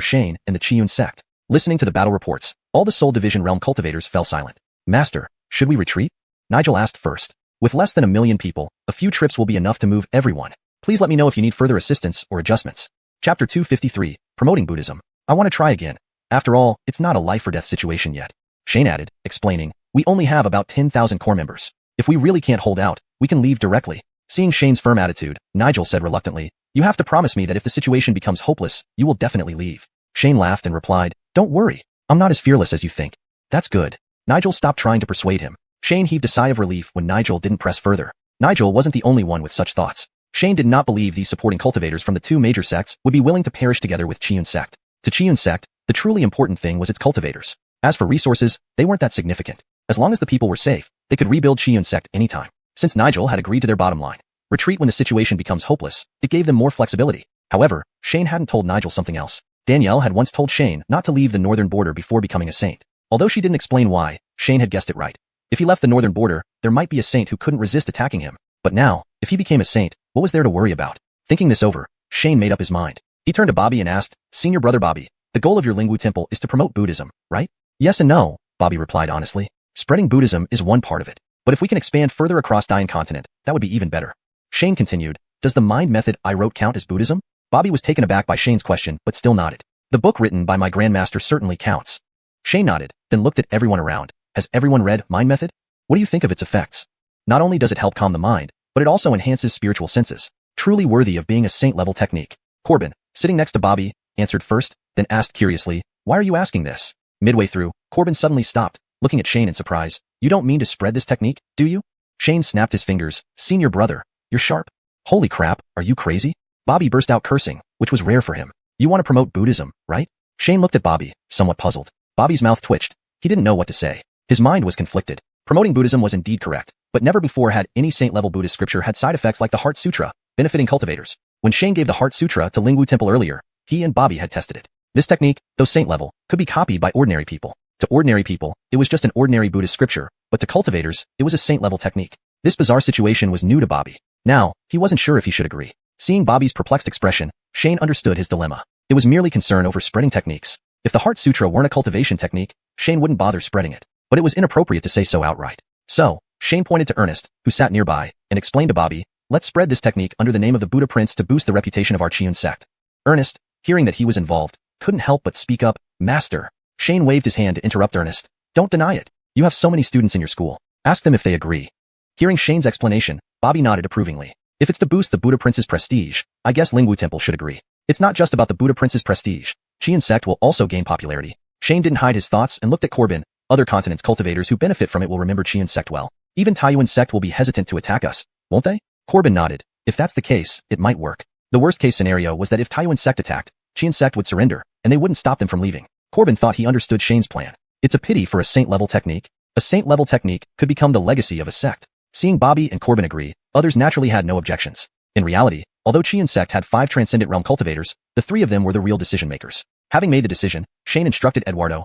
Shane and the Xiuxian sect. Listening to the battle reports, all the Soul Division Realm cultivators fell silent. Master, should we retreat? Nigel asked first. With less than 1 million people, a few trips will be enough to move everyone. Please let me know if you need further assistance or adjustments. Chapter 253, Promoting Buddhism. I want to try again. After all, it's not a life-or-death situation yet. Shane added, explaining, we only have about 10,000 core members. If we really can't hold out, we can leave directly. Seeing Shane's firm attitude, Nigel said reluctantly, you have to promise me that if the situation becomes hopeless, you will definitely leave. Shane laughed and replied, don't worry. I'm not as fearless as you think. That's good. Nigel stopped trying to persuade him. Shane heaved a sigh of relief when Nigel didn't press further. Nigel wasn't the only one with such thoughts. Shane did not believe these supporting cultivators from the 2 major sects would be willing to perish together with Xiuxian sect. To Xiuxian sect, the truly important thing was its cultivators. As for resources, they weren't that significant. As long as the people were safe, they could rebuild Xiuxian sect anytime. Since Nigel had agreed to their bottom line, retreat when the situation becomes hopeless, it gave them more flexibility. However, Shane hadn't told Nigel something else. Danielle had once told Shane not to leave the northern border before becoming a saint. Although she didn't explain why, Shane had guessed it right. If he left the northern border, there might be a saint who couldn't resist attacking him. But now, If he became a saint, what was there to worry about? Thinking this over, Shane made up his mind. He turned to Bobby and asked, "Senior brother Bobby, the goal of your Lingwu temple is to promote Buddhism, right?" "Yes and no," Bobby replied honestly. "Spreading Buddhism is one part of it. But if we can expand further across Dian continent, that would be even better." Shane continued, "Does the mind method I wrote count as Buddhism?" Bobby was taken aback by Shane's question, but still nodded. "The book written by my grandmaster certainly counts." Shane nodded, then looked at everyone around. "Has everyone read Mind Method? What do you think of its effects? Not only does it help calm the mind, but it also enhances spiritual senses. Truly worthy of being a saint-level technique." Corbin, sitting next to Bobby, answered first, then asked curiously, "Why are you asking this?" Midway through, Corbin suddenly stopped, looking at Shane in surprise. "You don't mean to spread this technique, do you?" Shane snapped his fingers. "Senior brother, you're sharp. Holy crap, are you crazy?" Bobby burst out cursing, which was rare for him. "You want to promote Buddhism, right?" Shane looked at Bobby, somewhat puzzled. Bobby's mouth twitched. He didn't know what to say. His mind was conflicted. Promoting Buddhism was indeed correct, but never before had any saint-level Buddhist scripture had side effects like the Heart Sutra, benefiting cultivators. When Shane gave the Heart Sutra to Lingwu Temple earlier, he and Bobby had tested it. This technique, though saint-level, could be copied by ordinary people. To ordinary people, it was just an ordinary Buddhist scripture, but to cultivators, it was a saint-level technique. This bizarre situation was new to Bobby. Now, he wasn't sure if he should agree. Seeing Bobby's perplexed expression, Shane understood his dilemma. It was merely concern over spreading techniques. If the Heart Sutra weren't a cultivation technique, Shane wouldn't bother spreading it. But it was inappropriate to say so outright. So, Shane pointed to Ernest, who sat nearby, and explained to Bobby, "Let's spread this technique under the name of the Buddha Prince to boost the reputation of our xiuxian sect." Ernest, hearing that he was involved, couldn't help but speak up, "Master." Shane waved his hand to interrupt Ernest. "Don't deny it. You have so many students in your school. Ask them if they agree." Hearing Shane's explanation, Bobby nodded approvingly. If it's to boost the Buddha Prince's prestige, I guess Lingwu Temple should agree. It's not just about the Buddha Prince's prestige. Xiuxian sect will also gain popularity. Shane didn't hide his thoughts and looked at Corbin. "Other continents' cultivators who benefit from it will remember Xiuxian sect well. Even Taiyuan sect will be hesitant to attack us, won't they?" Corbin nodded. If that's the case, it might work. The worst case scenario was that if Taiyuan sect attacked, Xiuxian sect would surrender, and they wouldn't stop them from leaving. Corbin thought he understood Shane's plan. It's a pity for a saint-level technique. A saint-level technique could become the legacy of a sect. Seeing Bobby and Corbin agree, others naturally had no objections. In reality, although Xiuxian sect had 5 transcendent realm cultivators, the 3 of them were the real decision-makers. Having made the decision, Shane instructed Eduardo,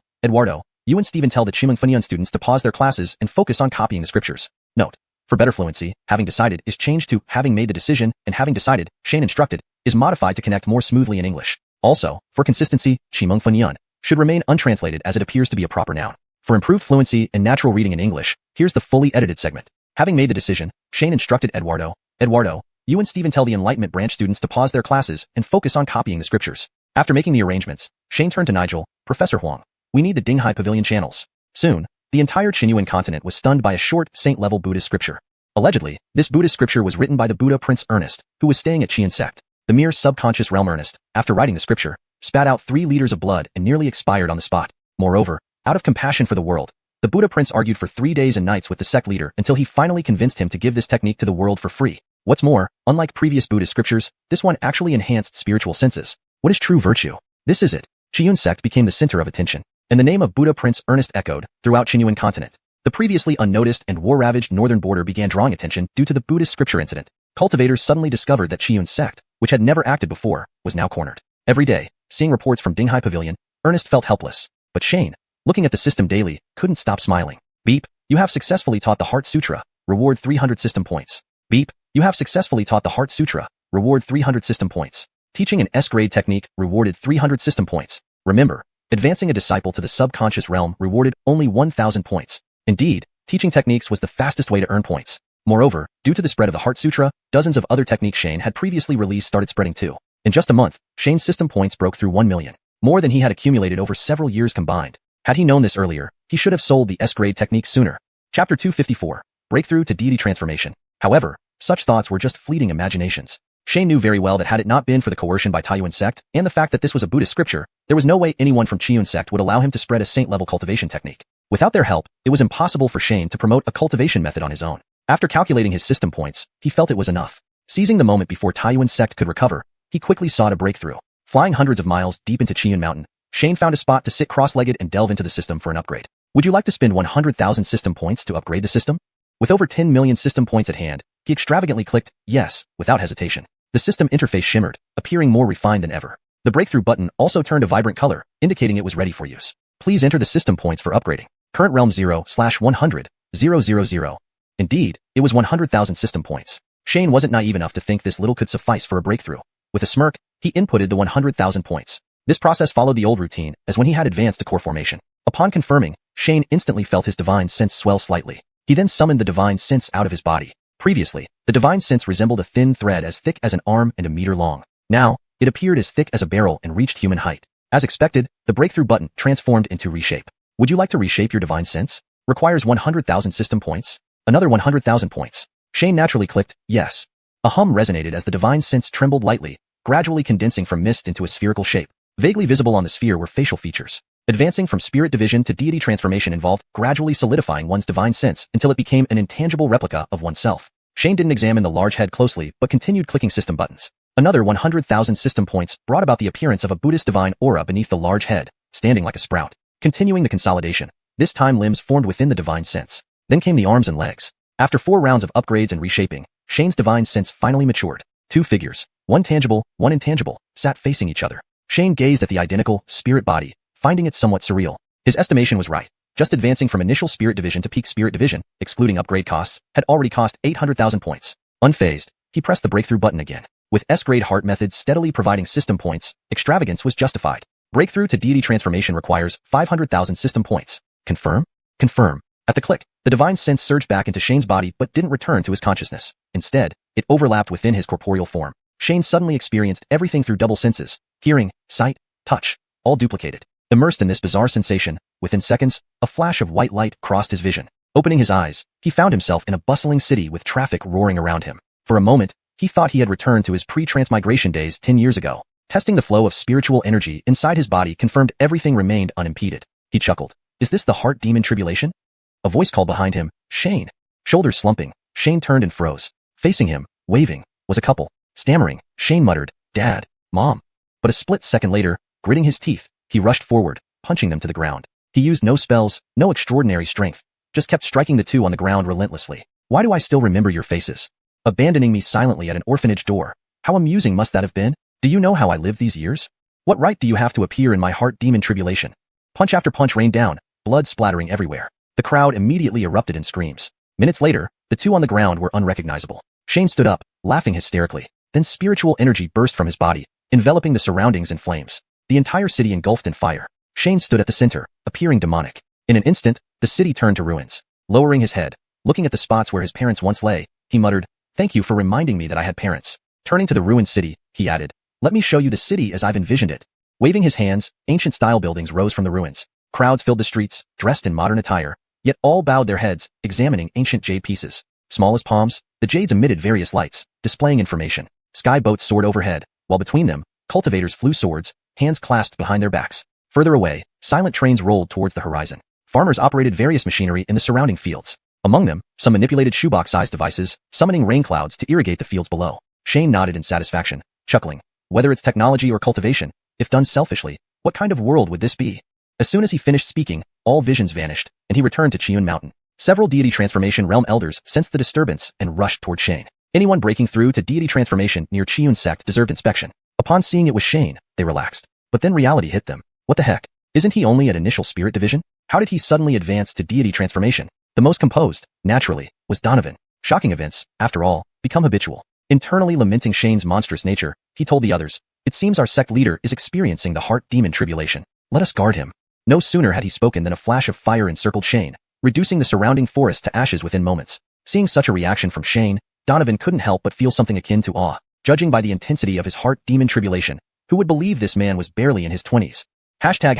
"You and Steven tell the xuanhuan students to pause their classes and focus on copying the scriptures." Note: for better fluency, having decided is changed to having made the decision, and having decided, Shane instructed, is modified to connect more smoothly in English. Also, for consistency, xuanhuan should remain untranslated as it appears to be a proper noun. For improved fluency and natural reading in English, here's the fully edited segment. Having made the decision, Shane instructed Eduardo, "You and Steven tell the Enlightenment branch students to pause their classes and focus on copying the scriptures." After making the arrangements, Shane turned to Nigel, "Professor Huang, we need the Dinghai Pavilion channels." Soon, the entire Qinyuan continent was stunned by a short, saint-level Buddhist scripture. Allegedly, this Buddhist scripture was written by the Buddha Prince Ernest, who was staying at Xiuxian sect. The mere subconscious realm Ernest, after writing the scripture, spat out 3 liters of blood and nearly expired on the spot. Moreover, out of compassion for the world, the Buddha Prince argued for 3 days and nights with the sect leader until he finally convinced him to give this technique to the world for free. What's more, unlike previous Buddhist scriptures, this one actually enhanced spiritual senses. What is true virtue? This is it. Xiuxian sect became the center of attention, and the name of Buddha Prince Ernest echoed throughout Qinyuan continent. The previously unnoticed and war-ravaged northern border began drawing attention due to the Buddhist scripture incident. Cultivators suddenly discovered that Xiuxian sect, which had never acted before, was now cornered. Every day, seeing reports from Dinghai Pavilion, Ernest felt helpless. But Shane, looking at the system daily, couldn't stop smiling. "Beep, you have successfully taught the Heart Sutra. Reward 300 system points." "Beep, you have successfully taught the Heart Sutra. Reward 300 system points." Teaching an S-grade technique rewarded 300 system points. Remember, advancing a disciple to the subconscious realm rewarded only 1,000 points. Indeed, teaching techniques was the fastest way to earn points. Moreover, due to the spread of the Heart Sutra, dozens of other techniques Shane had previously released started spreading too. In just a month, Shane's system points broke through 1 million, more than he had accumulated over several years combined. Had he known this earlier, he should have sold the S-grade technique sooner. Chapter 254, Breakthrough to Deity Transformation. However, such thoughts were just fleeting imaginations. Shane knew very well that had it not been for the coercion by Taiyuan sect, and the fact that this was a Buddhist scripture, there was no way anyone from Qiuxian sect would allow him to spread a saint-level cultivation technique. Without their help, it was impossible for Shane to promote a cultivation method on his own. After calculating his system points, he felt it was enough. Seizing the moment before Taiyuan sect could recover, he quickly sought a breakthrough. Flying hundreds of miles deep into Qiuxian Mountain, Shane found a spot to sit cross-legged and delve into the system for an upgrade. Would you like to spend 100,000 system points to upgrade the system? With over 10 million system points at hand, he extravagantly clicked yes, without hesitation. The system interface shimmered, appearing more refined than ever. The breakthrough button also turned a vibrant color, indicating it was ready for use. Please enter the system points for upgrading. Current realm 0/100, 000. Indeed, it was 100,000 system points. Shane wasn't naive enough to think this little could suffice for a breakthrough. With a smirk, he inputted the 100,000 points. This process followed the old routine, as when he had advanced to core formation. Upon confirming, Shane instantly felt his divine sense swell slightly. He then summoned the divine sense out of his body. Previously, the divine sense resembled a thin thread as thick as an arm and a meter long. Now, it appeared as thick as a barrel and reached human height. As expected, the breakthrough button transformed into reshape. Would you like to reshape your divine sense? Requires 100,000 system points. Another 100,000 points. Shane naturally clicked, yes. A hum resonated as the divine sense trembled lightly, gradually condensing from mist into a spherical shape. Vaguely visible on the sphere were facial features. Advancing from spirit division to deity transformation involved gradually solidifying one's divine sense until it became an intangible replica of oneself. Shane didn't examine the large head closely but continued clicking system buttons. Another 100,000 system points brought about the appearance of a Buddhist divine aura beneath the large head, standing like a sprout. Continuing the consolidation, this time limbs formed within the divine sense. Then came the arms and legs. After 4 rounds of upgrades and reshaping, Shane's divine sense finally matured. 2 figures, one tangible, one intangible, sat facing each other. Shane gazed at the identical spirit body, finding it somewhat surreal. His estimation was right. Just advancing from initial spirit division to peak spirit division, excluding upgrade costs, had already cost 800,000 points. Unfazed, he pressed the breakthrough button again. With S-grade heart methods steadily providing system points, extravagance was justified. Breakthrough to deity transformation requires 500,000 system points. Confirm? Confirm. At the click, the divine sense surged back into Shane's body but didn't return to his consciousness. Instead, it overlapped within his corporeal form. Shane suddenly experienced everything through double senses, hearing, sight, touch, all duplicated. Immersed in this bizarre sensation, within seconds, a flash of white light crossed his vision. Opening his eyes, he found himself in a bustling city with traffic roaring around him. For a moment, he thought he had returned to his pre-transmigration days 10 years ago. Testing the flow of spiritual energy inside his body confirmed everything remained unimpeded. He chuckled. Is this the heart demon tribulation? A voice called behind him, Shane. Shoulders slumping, Shane turned and froze. Facing him, waving, was a couple. Stammering, Shane muttered, Dad, Mom. But a split second later, gritting his teeth, he rushed forward, punching them to the ground. He used no spells, no extraordinary strength, just kept striking the two on the ground relentlessly. Why do I still remember your faces? Abandoning me silently at an orphanage door. How amusing must that have been? Do you know how I lived these years? What right do you have to appear in my heart demon tribulation? Punch after punch rained down, blood splattering everywhere. The crowd immediately erupted in screams. Minutes later, the two on the ground were unrecognizable. Shane stood up, laughing hysterically. Then spiritual energy burst from his body, enveloping the surroundings in flames. The entire city engulfed in fire. Shane stood at the center, appearing demonic. In an instant, the city turned to ruins. Lowering his head, looking at the spots where his parents once lay, he muttered, Thank you for reminding me that I had parents. Turning to the ruined city, he added, Let me show you the city as I've envisioned it. Waving his hands, ancient-style buildings rose from the ruins. Crowds filled the streets, dressed in modern attire, yet all bowed their heads, examining ancient jade pieces. Small as palms, the jades emitted various lights, displaying information. Sky boats soared overhead, while between them, cultivators flew swords, hands clasped behind their backs. Further away, silent trains rolled towards the horizon. Farmers operated various machinery in the surrounding fields. Among them, some manipulated shoebox-sized devices, summoning rain clouds to irrigate the fields below. Shane nodded in satisfaction, chuckling. Whether it's technology or cultivation, if done selfishly, what kind of world would this be? As soon as he finished speaking, all visions vanished, and he returned to Xiuxian Mountain. Several deity transformation realm elders sensed the disturbance and rushed toward Shane. Anyone breaking through to deity transformation near Xiuxian sect deserved inspection. Upon seeing it was Shane, they relaxed. But then reality hit them. What the heck? Isn't he only at initial spirit division? How did he suddenly advance to deity transformation? The most composed, naturally, was Donovan. Shocking events, after all, become habitual. Internally lamenting Shane's monstrous nature, he told the others, It seems our sect leader is experiencing the heart demon tribulation. Let us guard him. No sooner had he spoken than a flash of fire encircled Shane, reducing the surrounding forest to ashes within moments. Seeing such a reaction from Shane, Donovan couldn't help but feel something akin to awe. Judging by the intensity of his heart demon tribulation, who would believe this man was barely in his 20s? Hashtag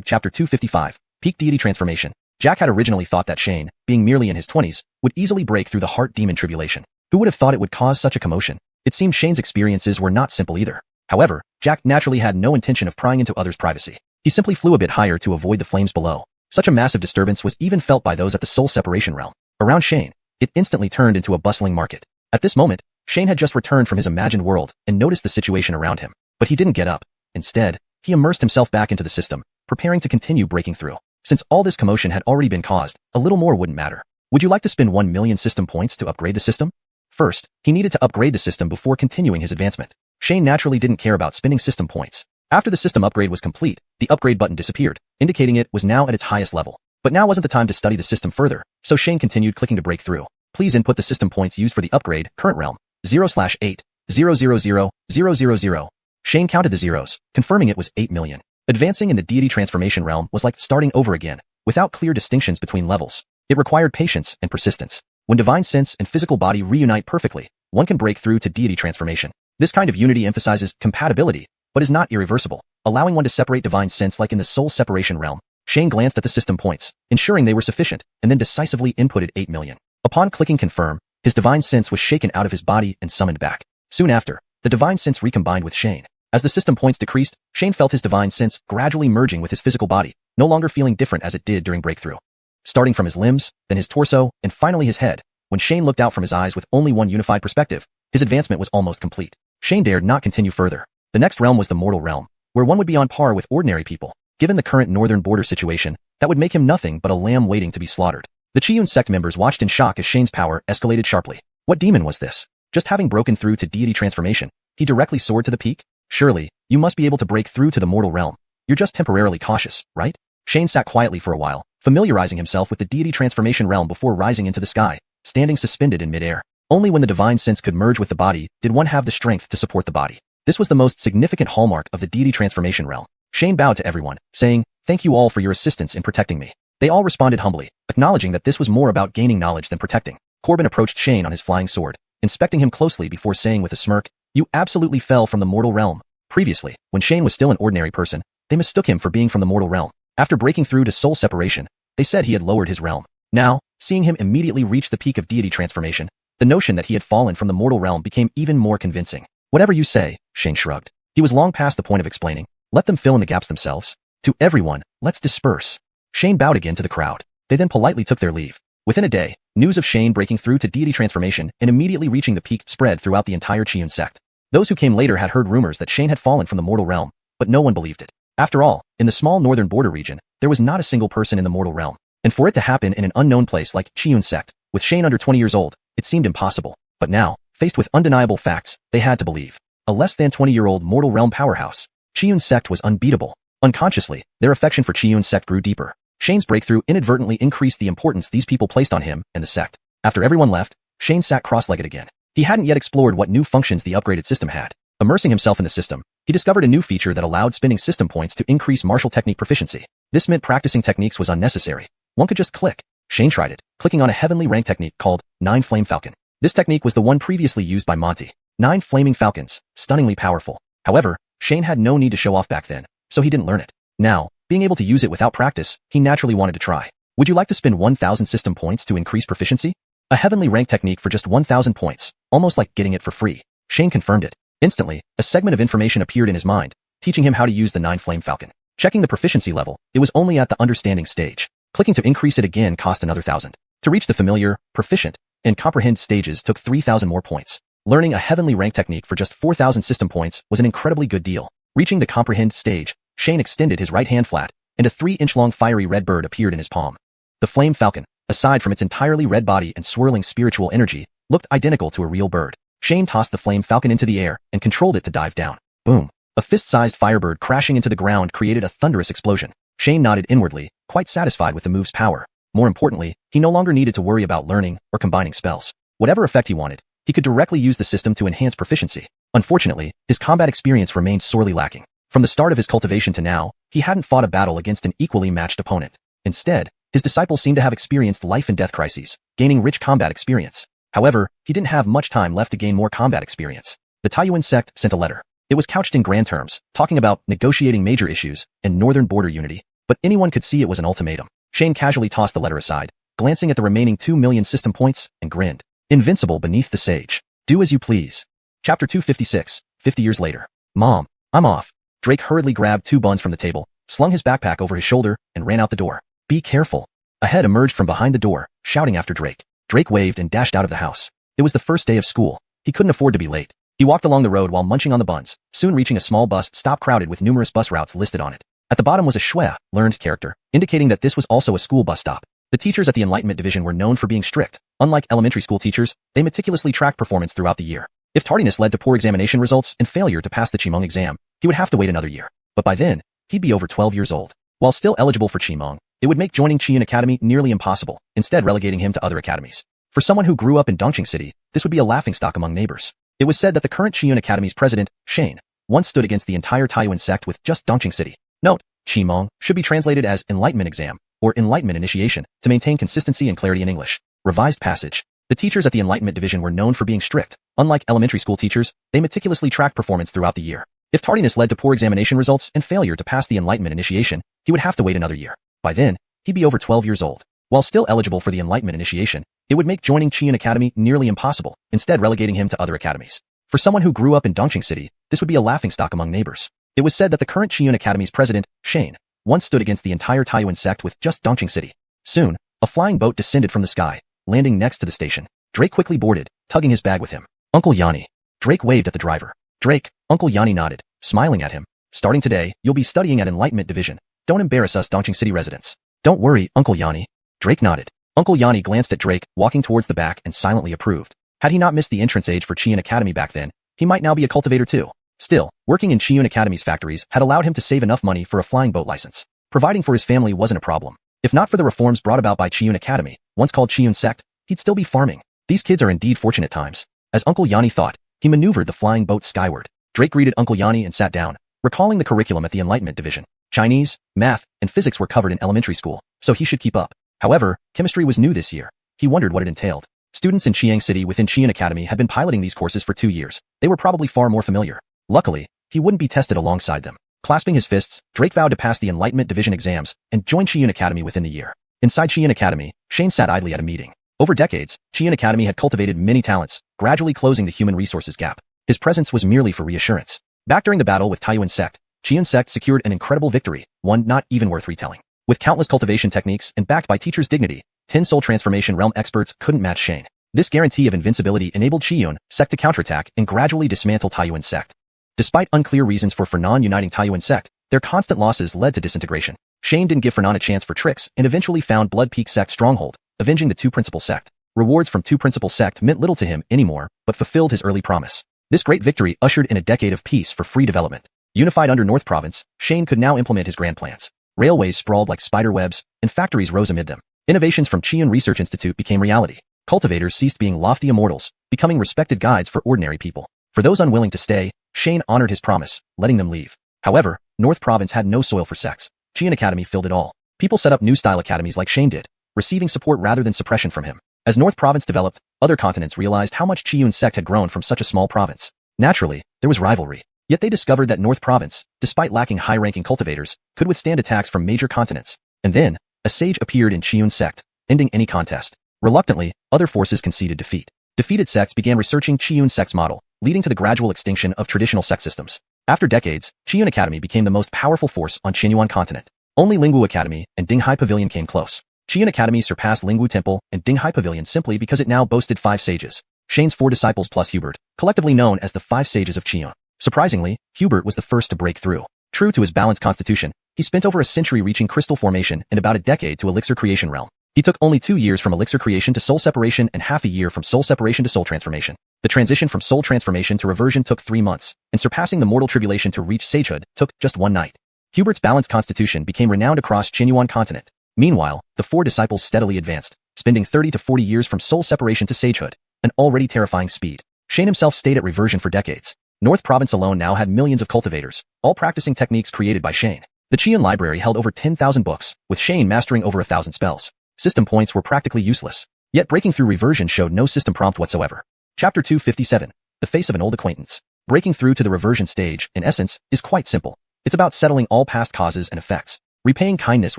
chapter 255, peak deity transformation. Jack had originally thought that Shane, being merely in his 20s, would easily break through the heart demon tribulation. Who would have thought it would cause such a commotion? It seemed Shane's experiences were not simple either. However, Jack naturally had no intention of prying into others' privacy. He simply flew a bit higher to avoid the flames below. Such a massive disturbance was even felt by those at the soul separation realm. Around Shane, it instantly turned into a bustling market. At this moment, Shane had just returned from his imagined world and noticed the situation around him. But he didn't get up. Instead, he immersed himself back into the system, preparing to continue breaking through. Since all this commotion had already been caused, a little more wouldn't matter. Would you like to spend 1 million system points to upgrade the system? First, he needed to upgrade the system before continuing his advancement. Shane naturally didn't care about spending system points. After the system upgrade was complete, the upgrade button disappeared, indicating it was now at its highest level. But now wasn't the time to study the system further, so Shane continued clicking to break through. Please input the system points used for the upgrade, current realm, 0/8, 000,000. Shane counted the zeros, confirming it was 8 million. Advancing in the deity transformation realm was like starting over again, without clear distinctions between levels. It required patience and persistence. When divine sense and physical body reunite perfectly, one can break through to deity transformation. This kind of unity emphasizes compatibility, but is not irreversible, allowing one to separate divine sense like in the soul separation realm. Shane glanced at the system points, ensuring they were sufficient, and then decisively inputted 8 million. Upon clicking confirm, his divine sense was shaken out of his body and summoned back. Soon after, the divine sense recombined with Shane. As the system points decreased, Shane felt his divine sense gradually merging with his physical body, no longer feeling different as it did during breakthrough. Starting from his limbs, then his torso, and finally his head, when Shane looked out from his eyes with only one unified perspective, his advancement was almost complete. Shane dared not continue further. The next realm was the mortal realm, where one would be on par with ordinary people. Given the current northern border situation, that would make him nothing but a lamb waiting to be slaughtered. The Xiuxian sect members watched in shock as Shane's power escalated sharply. What demon was this? Just having broken through to deity transformation, he directly soared to the peak? Surely, you must be able to break through to the mortal realm. You're just temporarily cautious, right? Shane sat quietly for a while, familiarizing himself with the deity transformation realm before rising into the sky, standing suspended in midair. Only when the divine sense could merge with the body did one have the strength to support the body. This was the most significant hallmark of the deity transformation realm. Shane bowed to everyone, saying, "Thank you all for your assistance in protecting me." They all responded humbly, acknowledging that this was more about gaining knowledge than protecting. Corbin approached Shane on his flying sword, inspecting him closely before saying with a smirk, "You absolutely fell from the mortal realm." Previously, when Shane was still an ordinary person, they mistook him for being from the mortal realm. After breaking through to soul separation, they said he had lowered his realm. Now, seeing him immediately reach the peak of deity transformation, the notion that he had fallen from the mortal realm became even more convincing. "Whatever you say," Shane shrugged. He was long past the point of explaining. Let them fill in the gaps themselves. To everyone, let's disperse. Shane bowed again to the crowd. They then politely took their leave. Within a day, news of Shane breaking through to deity transformation and immediately reaching the peak spread throughout the entire Xiuxian sect. Those who came later had heard rumors that Shane had fallen from the mortal realm, but no one believed it. After all, in the small northern border region, there was not a single person in the mortal realm. And for it to happen in an unknown place like Xiuxian sect, with Shane under 20 years old, it seemed impossible. But now, faced with undeniable facts, they had to believe. A less than 20-year-old mortal realm powerhouse. Xiuxian sect was unbeatable. Unconsciously, their affection for Xiuxian sect grew deeper. Shane's breakthrough inadvertently increased the importance these people placed on him and the sect. After everyone left, Shane sat cross-legged again. He hadn't yet explored what new functions the upgraded system had. Immersing himself in the system, he discovered a new feature that allowed spending system points to increase martial technique proficiency. This meant practicing techniques was unnecessary. One could just click. Shane tried it, clicking on a heavenly rank technique called 9 Flame Falcon. This technique was the one previously used by Monty. 9 flaming falcons, stunningly powerful. However, Shane had no need to show off back then, so he didn't learn it. Now, being able to use it without practice, he naturally wanted to try. Would you like to spend 1,000 system points to increase proficiency? A heavenly rank technique for just 1,000 points, almost like getting it for free. Shane confirmed it. Instantly, a segment of information appeared in his mind, teaching him how to use the 9 Flame Falcon. Checking the proficiency level, it was only at the understanding stage. Clicking to increase it again cost another 1,000. To reach the familiar, proficient, and comprehend stages took 3,000 more points. Learning a heavenly rank technique for just 4,000 system points was an incredibly good deal. Reaching the comprehend stage, Shane extended his right hand flat, and a 3-inch-long fiery red bird appeared in his palm. The Flame Falcon, aside from its entirely red body and swirling spiritual energy, looked identical to a real bird. Shane tossed the Flame Falcon into the air and controlled it to dive down. Boom! A fist-sized firebird crashing into the ground created a thunderous explosion. Shane nodded inwardly, quite satisfied with the move's power. More importantly, he no longer needed to worry about learning or combining spells. Whatever effect he wanted, he could directly use the system to enhance proficiency. Unfortunately, his combat experience remained sorely lacking. From the start of his cultivation to now, he hadn't fought a battle against an equally matched opponent. Instead, his disciples seemed to have experienced life and death crises, gaining rich combat experience. However, he didn't have much time left to gain more combat experience. The Taiyuan sect sent a letter. It was couched in grand terms, talking about negotiating major issues and northern border unity, but anyone could see it was an ultimatum. Shane casually tossed the letter aside, glancing at the remaining 2 million system points, and grinned. Invincible beneath the sage. Do as you please. Chapter 256, 50 years later. Mom, I'm off. Drake hurriedly grabbed 2 buns from the table, slung his backpack over his shoulder, and ran out the door. Be careful. A head emerged from behind the door, shouting after Drake. Drake waved and dashed out of the house. It was the first day of school. He couldn't afford to be late. He walked along the road while munching on the buns, soon reaching a small bus stop crowded with numerous bus routes listed on it. At the bottom was a xuanhuan, learned character, indicating that this was also a school bus stop. The teachers at the Enlightenment Division were known for being strict. Unlike elementary school teachers, they meticulously tracked performance throughout the year. If tardiness led to poor examination results and failure to pass the Qimeng exam, he would have to wait another year. But by then, he'd be over 12 years old. While still eligible for Qimeng, it would make joining Qian Academy nearly impossible, instead relegating him to other academies. For someone who grew up in Dongqing City, this would be a laughingstock among neighbors. It was said that the current Xiuxian Academy's president, Shane, once stood against the entire Taiyuan sect with just Dongqing City. Note, Qimeng should be translated as Enlightenment Exam or Enlightenment Initiation to maintain consistency and clarity in English. Revised passage. The teachers at the Enlightenment Division were known for being strict. Unlike elementary school teachers, they meticulously tracked performance throughout the year. If tardiness led to poor examination results and failure to pass the Enlightenment Initiation, he would have to wait another year. By then, he'd be over 12 years old. While still eligible for the Enlightenment Initiation, it would make joining Xiuxian Academy nearly impossible, instead relegating him to other academies. For someone who grew up in Dongqing City, this would be a laughingstock among neighbors. It was said that the current Xiuxian Academy's president, Shane, once stood against the entire Taiyuan sect with just Dongqing City. Soon, a flying boat descended from the sky, landing next to the station. Drake quickly boarded, tugging his bag with him. Uncle Yanni. Drake waved at the driver. Drake, Uncle Yanni nodded, smiling at him. Starting today, you'll be studying at Enlightenment Division. Don't embarrass us Dongqing City residents. Don't worry, Uncle Yanni. Drake nodded. Uncle Yanni glanced at Drake, walking towards the back and silently approved. Had he not missed the entrance age for Xiuxian Academy back then, he might now be a cultivator too. Still, working in Xiuxian Academy's factories had allowed him to save enough money for a flying boat license. Providing for his family wasn't a problem. If not for the reforms brought about by Xiuxian Academy, once called Xiuxian Sect, he'd still be farming. These kids are indeed fortunate times. As Uncle Yanni thought, he maneuvered the flying boat skyward. Drake greeted Uncle Yanni and sat down, recalling the curriculum at the Enlightenment Division. Chinese, math, and physics were covered in elementary school, so he should keep up. However, chemistry was new this year. He wondered what it entailed. Students in Xiang City within Xiuxian Academy had been piloting these courses for 2 years. They were probably far more familiar. Luckily, he wouldn't be tested alongside them. Clasping his fists, Drake vowed to pass the Enlightenment Division exams and join Xiuxian Academy within the year. Inside Xiuxian Academy, Shane sat idly at a meeting. Over decades, Xiuxian Academy had cultivated many talents, gradually closing the human resources gap. His presence was merely for reassurance. Back during the battle with Taiyuan Sect, Xiuxian Sect secured an incredible victory, one not even worth retelling. With countless cultivation techniques and backed by teachers' dignity, 10 soul transformation realm experts couldn't match Shane. This guarantee of invincibility enabled Xiuxian Sect to counterattack and gradually dismantle Taiyuan Sect. Despite unclear reasons for Fernan uniting Taiyuan Sect, their constant losses led to disintegration. Shane didn't give Fernan a chance for tricks and eventually found Blood Peak Sect stronghold, avenging the two principal sect. Rewards from two principal sect meant little to him anymore, but fulfilled his early promise. This great victory ushered in a decade of peace for free development. Unified under North Province, Shane could now implement his grand plans. Railways sprawled like spider webs, and factories rose amid them. Innovations from Xiuxian Research Institute became reality. Cultivators ceased being lofty immortals, becoming respected guides for ordinary people. For those unwilling to stay, Shane honored his promise, letting them leave. However, North Province had no soil for sects. Xiuxian Academy filled it all. People set up new style academies like Shane did, receiving support rather than suppression from him. As North Province developed, other continents realized how much Xiuxian Sect had grown from such a small province. Naturally, there was rivalry. Yet they discovered that North Province, despite lacking high-ranking cultivators, could withstand attacks from major continents. And then, a sage appeared in Xiuxian Sect, ending any contest. Reluctantly, other forces conceded defeat. Defeated sects began researching Xiuxian Sect's model, leading to the gradual extinction of traditional sect systems. After decades, Xiuxian Academy became the most powerful force on Xuanhuan continent. Only Lingwu Academy and Dinghai Pavilion came close. Xiuxian Academy surpassed Lingwu Temple and Dinghai Pavilion simply because it now boasted 5 sages. Shane's 4 disciples plus Hubert, collectively known as the 5 sages of Xiuxian. Surprisingly, Hubert was the first to break through. True to his balanced constitution, he spent over a century reaching crystal formation and about a decade to elixir creation realm. He took only 2 years from elixir creation to soul separation and half a year from soul separation to soul transformation. The transition from soul transformation to reversion took 3 months, and surpassing the mortal tribulation to reach sagehood took just 1 night. Hubert's balanced constitution became renowned across Xuanhuan continent. Meanwhile, the 4 disciples steadily advanced, spending 30 to 40 years from soul separation to sagehood, an already terrifying speed. Shane himself stayed at reversion for decades. North Province alone now had millions of cultivators, all practicing techniques created by Shane. The Xiuxian library held over 10,000 books, with Shane mastering over 1,000 spells. System points were practically useless. Yet breaking through reversion showed no system prompt whatsoever. Chapter 257. The Face of an Old Acquaintance. Breaking through to the reversion stage, in essence, is quite simple. It's about settling all past causes and effects, repaying kindness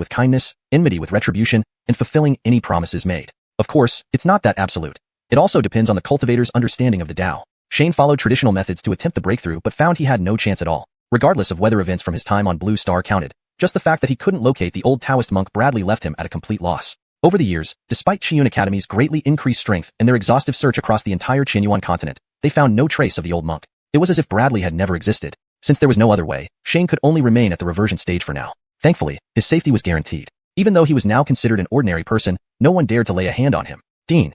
with kindness, enmity with retribution, and fulfilling any promises made. Of course, it's not that absolute. It also depends on the cultivator's understanding of the Tao. Shane followed traditional methods to attempt the breakthrough but found he had no chance at all. Regardless of whether events from his time on Blue Star counted, just the fact that he couldn't locate the old Taoist monk Bradley left him at a complete loss. Over the years, despite Xiuxian Academy's greatly increased strength and their exhaustive search across the entire Xuanhuan continent, they found no trace of the old monk. It was as if Bradley had never existed. Since there was no other way, Shane could only remain at the reversion stage for now. Thankfully, his safety was guaranteed. Even though he was now considered an ordinary person, no one dared to lay a hand on him. Dean.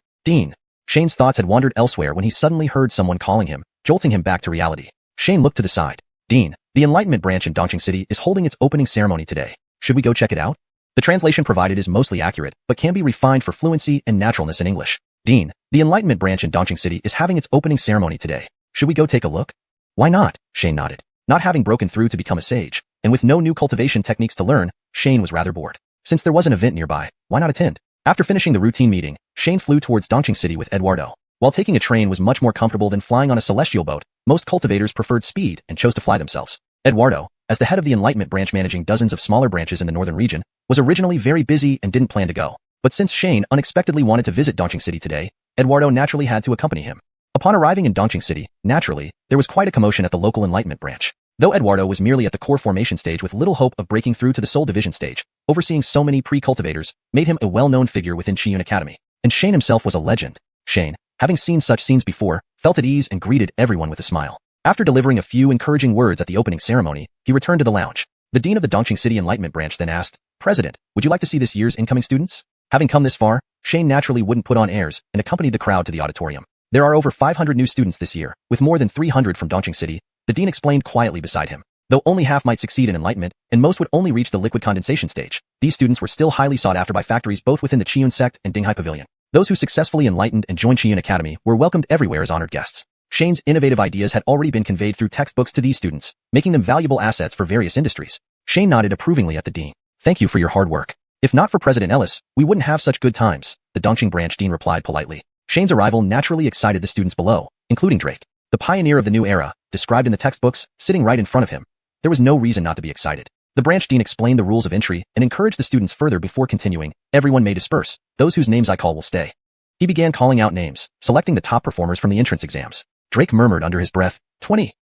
Shane's thoughts had wandered elsewhere when he suddenly heard someone calling him, jolting him back to reality. Shane looked to the side. Dean, the Enlightenment branch in Dongqing City is holding its opening ceremony today. Should we go check it out? The translation provided is mostly accurate, but can be refined for fluency and naturalness in English. Dean, the Enlightenment branch in Dongqing City is having its opening ceremony today. Should we go take a look? Why not? Shane nodded. Not having broken through to become a sage, and with no new cultivation techniques to learn, Shane was rather bored. Since there was an event nearby, why not attend? After finishing the routine meeting, Shane flew towards Dongqing City with Eduardo. While taking a train was much more comfortable than flying on a celestial boat, most cultivators preferred speed and chose to fly themselves. Eduardo, as the head of the Enlightenment branch managing dozens of smaller branches in the northern region, was originally very busy and didn't plan to go. But since Shane unexpectedly wanted to visit Dongqing City today, Eduardo naturally had to accompany him. Upon arriving in Dongqing City, naturally, there was quite a commotion at the local Enlightenment branch. Though Eduardo was merely at the core formation stage with little hope of breaking through to the Soul Division stage, overseeing so many pre-cultivators made him a well-known figure within Xiuxian Academy. And Shane himself was a legend. Shane, having seen such scenes before, felt at ease and greeted everyone with a smile. After delivering a few encouraging words at the opening ceremony, he returned to the lounge. The dean of the Dongqing City Enlightenment branch then asked, "President, would you like to see this year's incoming students?" Having come this far, Shane naturally wouldn't put on airs and accompanied the crowd to the auditorium. There are over 500 new students this year, with more than 300 from Dongqing City, the dean explained quietly beside him. Though only half might succeed in enlightenment, and most would only reach the liquid condensation stage, these students were still highly sought after by factories both within the Qiun sect and Dinghai Pavilion. Those who successfully enlightened and joined Qiun Academy were welcomed everywhere as honored guests. Shane's innovative ideas had already been conveyed through textbooks to these students, making them valuable assets for various industries. Shane nodded approvingly at the dean. "Thank you for your hard work. If not for President Ellis, we wouldn't have such good times," the Dongqing branch dean replied politely. Shane's arrival naturally excited the students below, including Drake, the pioneer of the new era, described in the textbooks, sitting right in front of him. There was no reason not to be excited. The branch dean explained the rules of entry and encouraged the students further before continuing. "Everyone may disperse. Those whose names I call will stay." He began calling out names, selecting the top performers from the entrance exams. Drake murmured under his breath, 20.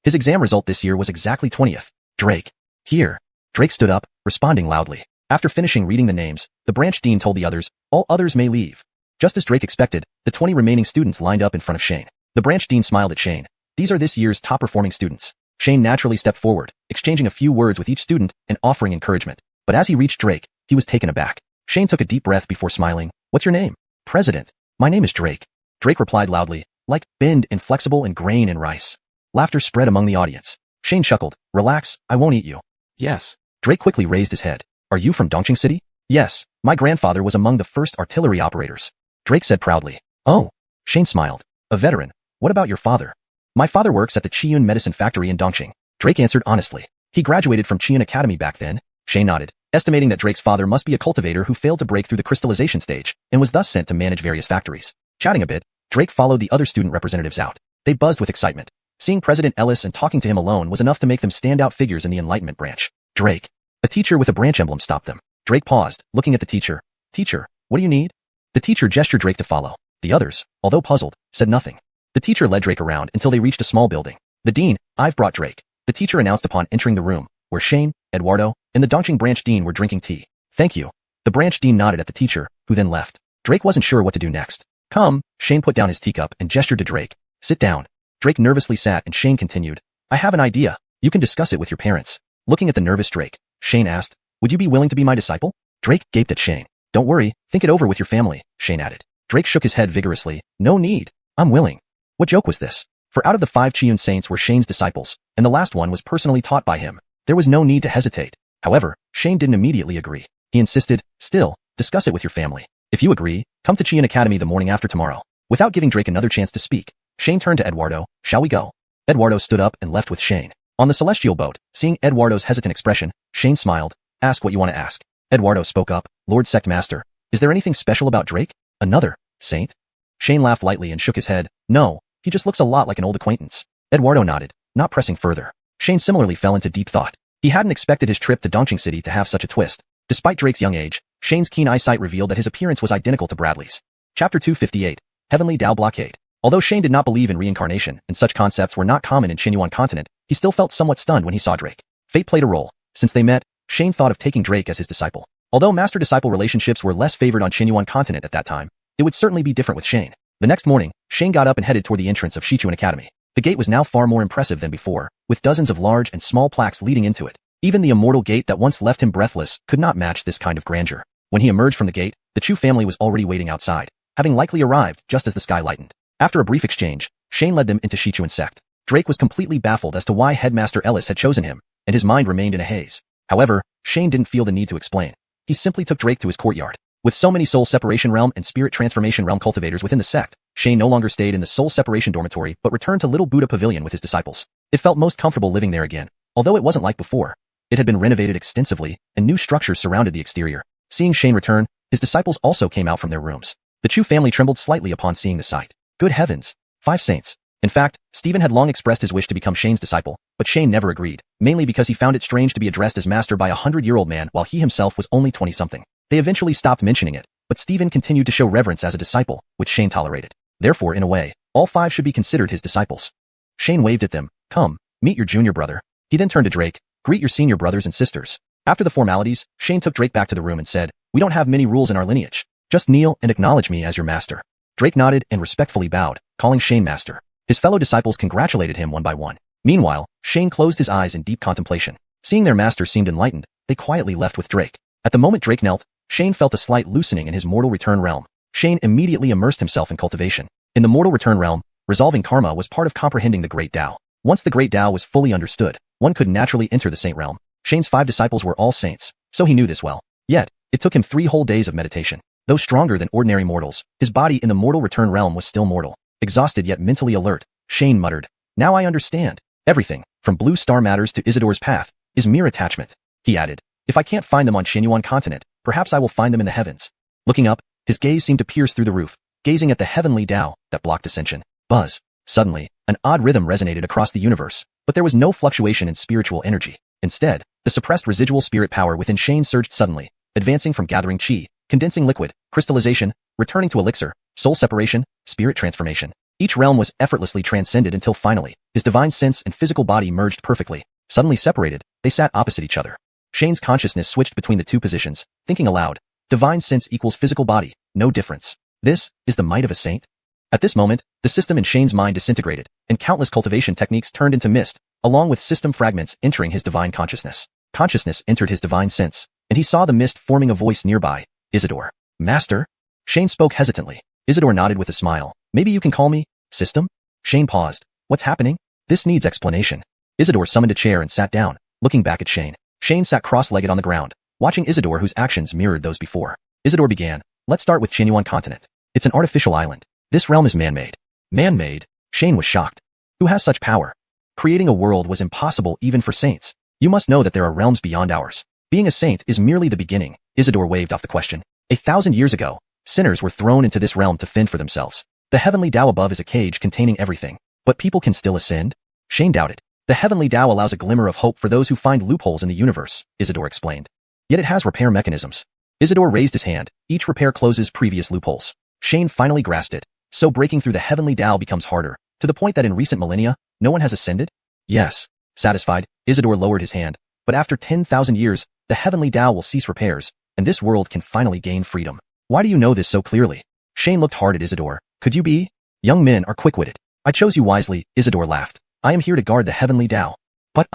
His exam result this year was exactly 20th. Drake. Here. Drake stood up, responding loudly. After finishing reading the names, the branch dean told the others, "All others may leave." Just as Drake expected, the 20 remaining students lined up in front of Shane. The branch dean smiled at Shane. "These are this year's top-performing students." Shane naturally stepped forward, exchanging a few words with each student and offering encouragement. But as he reached Drake, he was taken aback. Shane took a deep breath before smiling. "What's your name?" "President. My name is Drake." Drake replied loudly, "Like bend and flexible and grain and rice." Laughter spread among the audience. Shane chuckled. "Relax, I won't eat you." "Yes." Drake quickly raised his head. "Are you from Dongqing City?" "Yes, my grandfather was among the first artillery operators." Drake said proudly. "Oh." Shane smiled. "A veteran. What about your father?" "My father works at the Qiun medicine factory in Dongqing." Drake answered honestly. "He graduated from Qiun Academy back then." Shane nodded, estimating that Drake's father must be a cultivator who failed to break through the crystallization stage and was thus sent to manage various factories. Chatting a bit, Drake followed the other student representatives out. They buzzed with excitement. Seeing President Ellis and talking to him alone was enough to make them standout figures in the Enlightenment branch. Drake. A teacher with a branch emblem stopped them. Drake paused, looking at the teacher. "Teacher, what do you need?" The teacher gestured Drake to follow. The others, although puzzled, said nothing. The teacher led Drake around until they reached a small building. "The dean, I've brought Drake," the teacher announced upon entering the room, where Shane, Eduardo, and the Dongqing branch dean were drinking tea. "Thank you." The branch dean nodded at the teacher, who then left. Drake wasn't sure what to do next. "Come." Shane put down his teacup and gestured to Drake. "Sit down." Drake nervously sat and Shane continued. "I have an idea. You can discuss it with your parents." Looking at the nervous Drake, Shane asked, "Would you be willing to be my disciple?" Drake gaped at Shane. "Don't worry, think it over with your family," Shane added. Drake shook his head vigorously. "No need. I'm willing." What joke was this? For out of the 5 Qiun saints were Shane's disciples, and the last one was personally taught by him. There was no need to hesitate. However, Shane didn't immediately agree. He insisted, "Still, discuss it with your family. If you agree, come to Qiun Academy the morning after tomorrow." Without giving Drake another chance to speak, Shane turned to Eduardo. "Shall we go?" Eduardo stood up and left with Shane. On the celestial boat, seeing Eduardo's hesitant expression, Shane smiled. "Ask what you want to ask." Eduardo spoke up. "Lord Sect Master, is there anything special about Drake? Another saint?" Shane laughed lightly and shook his head. "No, he just looks a lot like an old acquaintance." Eduardo nodded, not pressing further. Shane similarly fell into deep thought. He hadn't expected his trip to Dongqing City to have such a twist. Despite Drake's young age, Shane's keen eyesight revealed that his appearance was identical to Bradley's. Chapter 258, Heavenly Dao Blockade. Although Shane did not believe in reincarnation and such concepts were not common in Xuanhuan continent, he still felt somewhat stunned when he saw Drake. Fate played a role. Since they met, Shane thought of taking Drake as his disciple. Although master-disciple relationships were less favored on Xuanhuan continent at that time, it would certainly be different with Shane. The next morning, Shane got up and headed toward the entrance of Xiuxian Academy. The gate was now far more impressive than before, with dozens of large and small plaques leading into it. Even the immortal gate that once left him breathless could not match this kind of grandeur. When he emerged from the gate, the Chu family was already waiting outside, having likely arrived just as the sky lightened. After a brief exchange, Shane led them into Xiuxian sect. Drake was completely baffled as to why Headmaster Ellis had chosen him, and his mind remained in a haze. However, Shane didn't feel the need to explain. He simply took Drake to his courtyard. With so many soul separation realm and spirit transformation realm cultivators within the sect, Shane no longer stayed in the soul separation dormitory but returned to Little Buddha Pavilion with his disciples. It felt most comfortable living there again, although it wasn't like before. It had been renovated extensively, and new structures surrounded the exterior. Seeing Shane return, his disciples also came out from their rooms. The Chu family trembled slightly upon seeing the sight. Good heavens! 5 saints. In fact, Stephen had long expressed his wish to become Shane's disciple, but Shane never agreed, mainly because he found it strange to be addressed as master by a 100-year-old man while he himself was only 20-something. They eventually stopped mentioning it, but Stephen continued to show reverence as a disciple, which Shane tolerated. Therefore, in a way, all 5 should be considered his disciples. Shane waved at them. Come, meet your junior brother. He then turned to Drake. Greet your senior brothers and sisters. After the formalities, Shane took Drake back to the room and said, we don't have many rules in our lineage. Just kneel and acknowledge me as your master. Drake nodded and respectfully bowed, calling Shane master. His fellow disciples congratulated him one by one. Meanwhile, Shane closed his eyes in deep contemplation. Seeing their master seemed enlightened, they quietly left with Drake. At the moment Drake knelt, Shane felt a slight loosening in his mortal return realm. Shane immediately immersed himself in cultivation. In the mortal return realm, resolving karma was part of comprehending the Great Tao. Once the Great Tao was fully understood, one could naturally enter the saint realm. Shane's 5 disciples were all saints, so he knew this well. Yet, it took him 3 whole days of meditation. Though stronger than ordinary mortals, his body in the mortal return realm was still mortal. Exhausted yet mentally alert, Shane muttered, now I understand. Everything, from blue star matters to Isidore's path, is mere attachment. He added, if I can't find them on Xuanhuan continent, perhaps I will find them in the heavens. Looking up, his gaze seemed to pierce through the roof, gazing at the heavenly Tao that blocked ascension. Buzz. Suddenly, an odd rhythm resonated across the universe, but there was no fluctuation in spiritual energy. Instead, the suppressed residual spirit power within Shane surged suddenly, advancing from gathering chi, condensing liquid, crystallization, returning to elixir, soul separation, spirit transformation. Each realm was effortlessly transcended until finally, his divine sense and physical body merged perfectly. Suddenly separated, they sat opposite each other. Shane's consciousness switched between the 2 positions, thinking aloud, divine sense equals physical body, no difference. This is the might of a saint? At this moment, the system in Shane's mind disintegrated, and countless cultivation techniques turned into mist, along with system fragments entering his divine consciousness. Consciousness entered his divine sense, and he saw the mist forming a voice nearby. Isidore. Master? Shane spoke hesitantly. Isidore nodded with a smile. Maybe you can call me System? Shane paused. What's happening? This needs explanation. Isidore summoned a chair and sat down, looking back at Shane. Shane sat cross-legged on the ground, watching Isidore whose actions mirrored those before. Isidore began, let's start with Xuanhuan continent. It's an artificial island. This realm is man-made. Man-made? Shane was shocked. Who has such power? Creating a world was impossible even for saints. You must know that there are realms beyond ours. Being a saint is merely the beginning. Isidore waved off the question. 1,000 years ago, sinners were thrown into this realm to fend for themselves. The heavenly Tao above is a cage containing everything. But people can still ascend? Shane doubted. The heavenly Tao allows a glimmer of hope for those who find loopholes in the universe, Isidore explained. Yet it has repair mechanisms. Isidore raised his hand. Each repair closes previous loopholes. Shane finally grasped it. So breaking through the heavenly Tao becomes harder, to the point that in recent millennia, no one has ascended? Yes. Satisfied, Isidore lowered his hand. But after 10,000 years, the heavenly Tao will cease repairs, and this world can finally gain freedom. Why do you know this so clearly? Shane looked hard at Isidore. Could you be? Young men are quick-witted. I chose you wisely, Isidore laughed. I am here to guard the heavenly Tao. But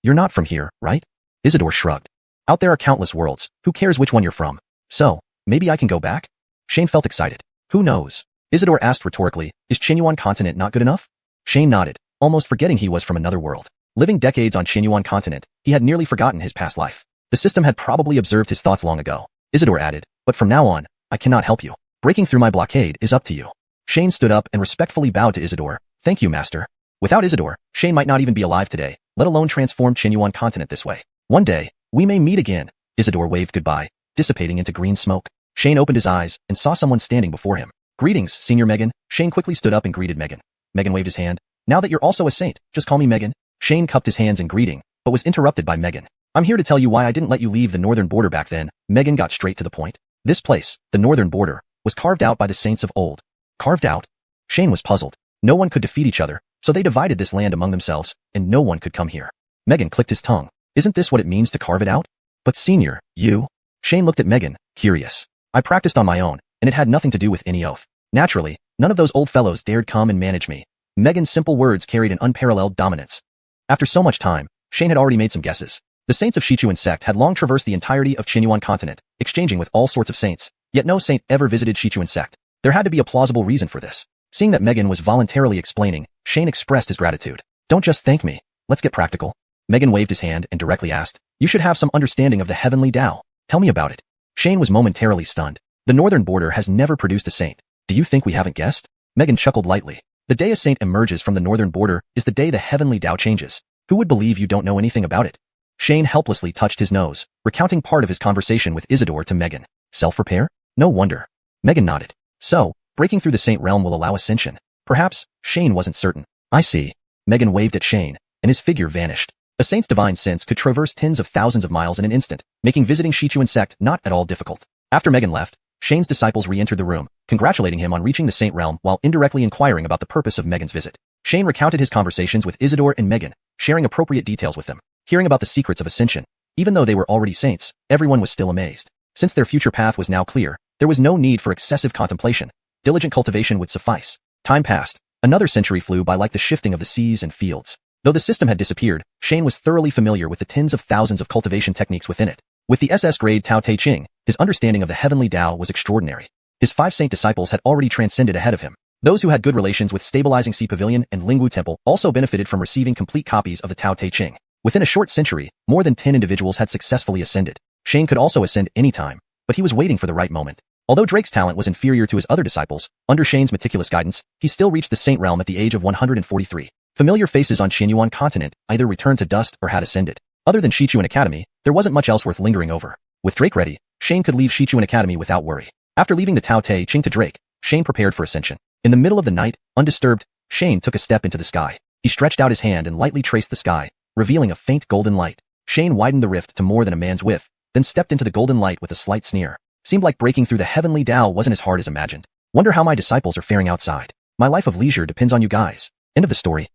you're not from here, right? Isidore shrugged. Out there are countless worlds. Who cares which one you're from? So, maybe I can go back? Shane felt excited. Who knows? Isidore asked rhetorically, is Xuanhuan continent not good enough? Shane nodded, almost forgetting he was from another world. Living decades on Xuanhuan continent, he had nearly forgotten his past life. The system had probably observed his thoughts long ago. Isidore added, but from now on, I cannot help you. Breaking through my blockade is up to you. Shane stood up and respectfully bowed to Isidore. Thank you, master. Without Isidore, Shane might not even be alive today, let alone transform Xuanhuan continent this way. One day, we may meet again. Isidore waved goodbye, dissipating into green smoke. Shane opened his eyes and saw someone standing before him. Greetings, Senior Megan. Shane quickly stood up and greeted Megan. Megan waved his hand. Now that you're also a saint, just call me Megan. Shane cupped his hands in greeting, but was interrupted by Megan. I'm here to tell you why I didn't let you leave the northern border back then. Megan got straight to the point. This place, the northern border, was carved out by the saints of old. Carved out? Shane was puzzled. No one could defeat each other, so they divided this land among themselves, and no one could come here. Megan clicked his tongue. Isn't this what it means to carve it out? But Senior, you? Shane looked at Megan, curious. I practiced on my own, and it had nothing to do with any oath. Naturally, none of those old fellows dared come and manage me. Megan's simple words carried an unparalleled dominance. After so much time, Shane had already made some guesses. The saints of Xiuxian sect had long traversed the entirety of Xuanhuan continent, exchanging with all sorts of saints, yet no saint ever visited Xiuxian sect. There had to be a plausible reason for this. Seeing that Megan was voluntarily explaining, Shane expressed his gratitude. Don't just thank me. Let's get practical. Megan waved his hand and directly asked, you should have some understanding of the heavenly Tao. Tell me about it. Shane was momentarily stunned. The northern border has never produced a saint. Do you think we haven't guessed? Megan chuckled lightly. The day a saint emerges from the northern border is the day the heavenly Tao changes. Who would believe you don't know anything about it? Shane helplessly touched his nose, recounting part of his conversation with Isidore to Megan. Self-repair? No wonder. Megan nodded. So, breaking through the saint realm will allow ascension. Perhaps. Shane wasn't certain. I see. Megan waved at Shane, and his figure vanished. A saint's divine sense could traverse tens of thousands of miles in an instant, making visiting xiuxian sect not at all difficult. After Megan left, Shane's disciples re-entered the room, congratulating him on reaching the saint realm while indirectly inquiring about the purpose of Megan's visit. Shane recounted his conversations with Isidore and Megan, sharing appropriate details with them. Hearing about the secrets of ascension, even though they were already saints, everyone was still amazed. Since their future path was now clear, there was no need for excessive contemplation. Diligent cultivation would suffice. Time passed. Another century flew by like the shifting of the seas and fields. Though the system had disappeared, Shane was thoroughly familiar with the tens of thousands of cultivation techniques within it. With the SS-grade Tao Te Ching, his understanding of the heavenly Tao was extraordinary. His 5 saint disciples had already transcended ahead of him. Those who had good relations with stabilizing Sea Pavilion and Lingwu Temple also benefited from receiving complete copies of the Tao Te Ching. Within a short century, more than 10 individuals had successfully ascended. Shane could also ascend anytime, but he was waiting for the right moment. Although Drake's talent was inferior to his other disciples, under Shane's meticulous guidance, he still reached the saint realm at the age of 143. Familiar faces on Xuanhuan continent either returned to dust or had ascended. Other than Xiuxian Academy, there wasn't much else worth lingering over. With Drake ready, Shane could leave Xiuxian Academy without worry. After leaving the Tao Te Ching to Drake, Shane prepared for ascension. In the middle of the night, undisturbed, Shane took a step into the sky. He stretched out his hand and lightly traced the sky, revealing a faint golden light. Shane widened the rift to more than a man's width, then stepped into the golden light with a slight sneer. Seemed like breaking through the heavenly Tao wasn't as hard as imagined. Wonder how my disciples are faring outside. My life of leisure depends on you guys. End of the story.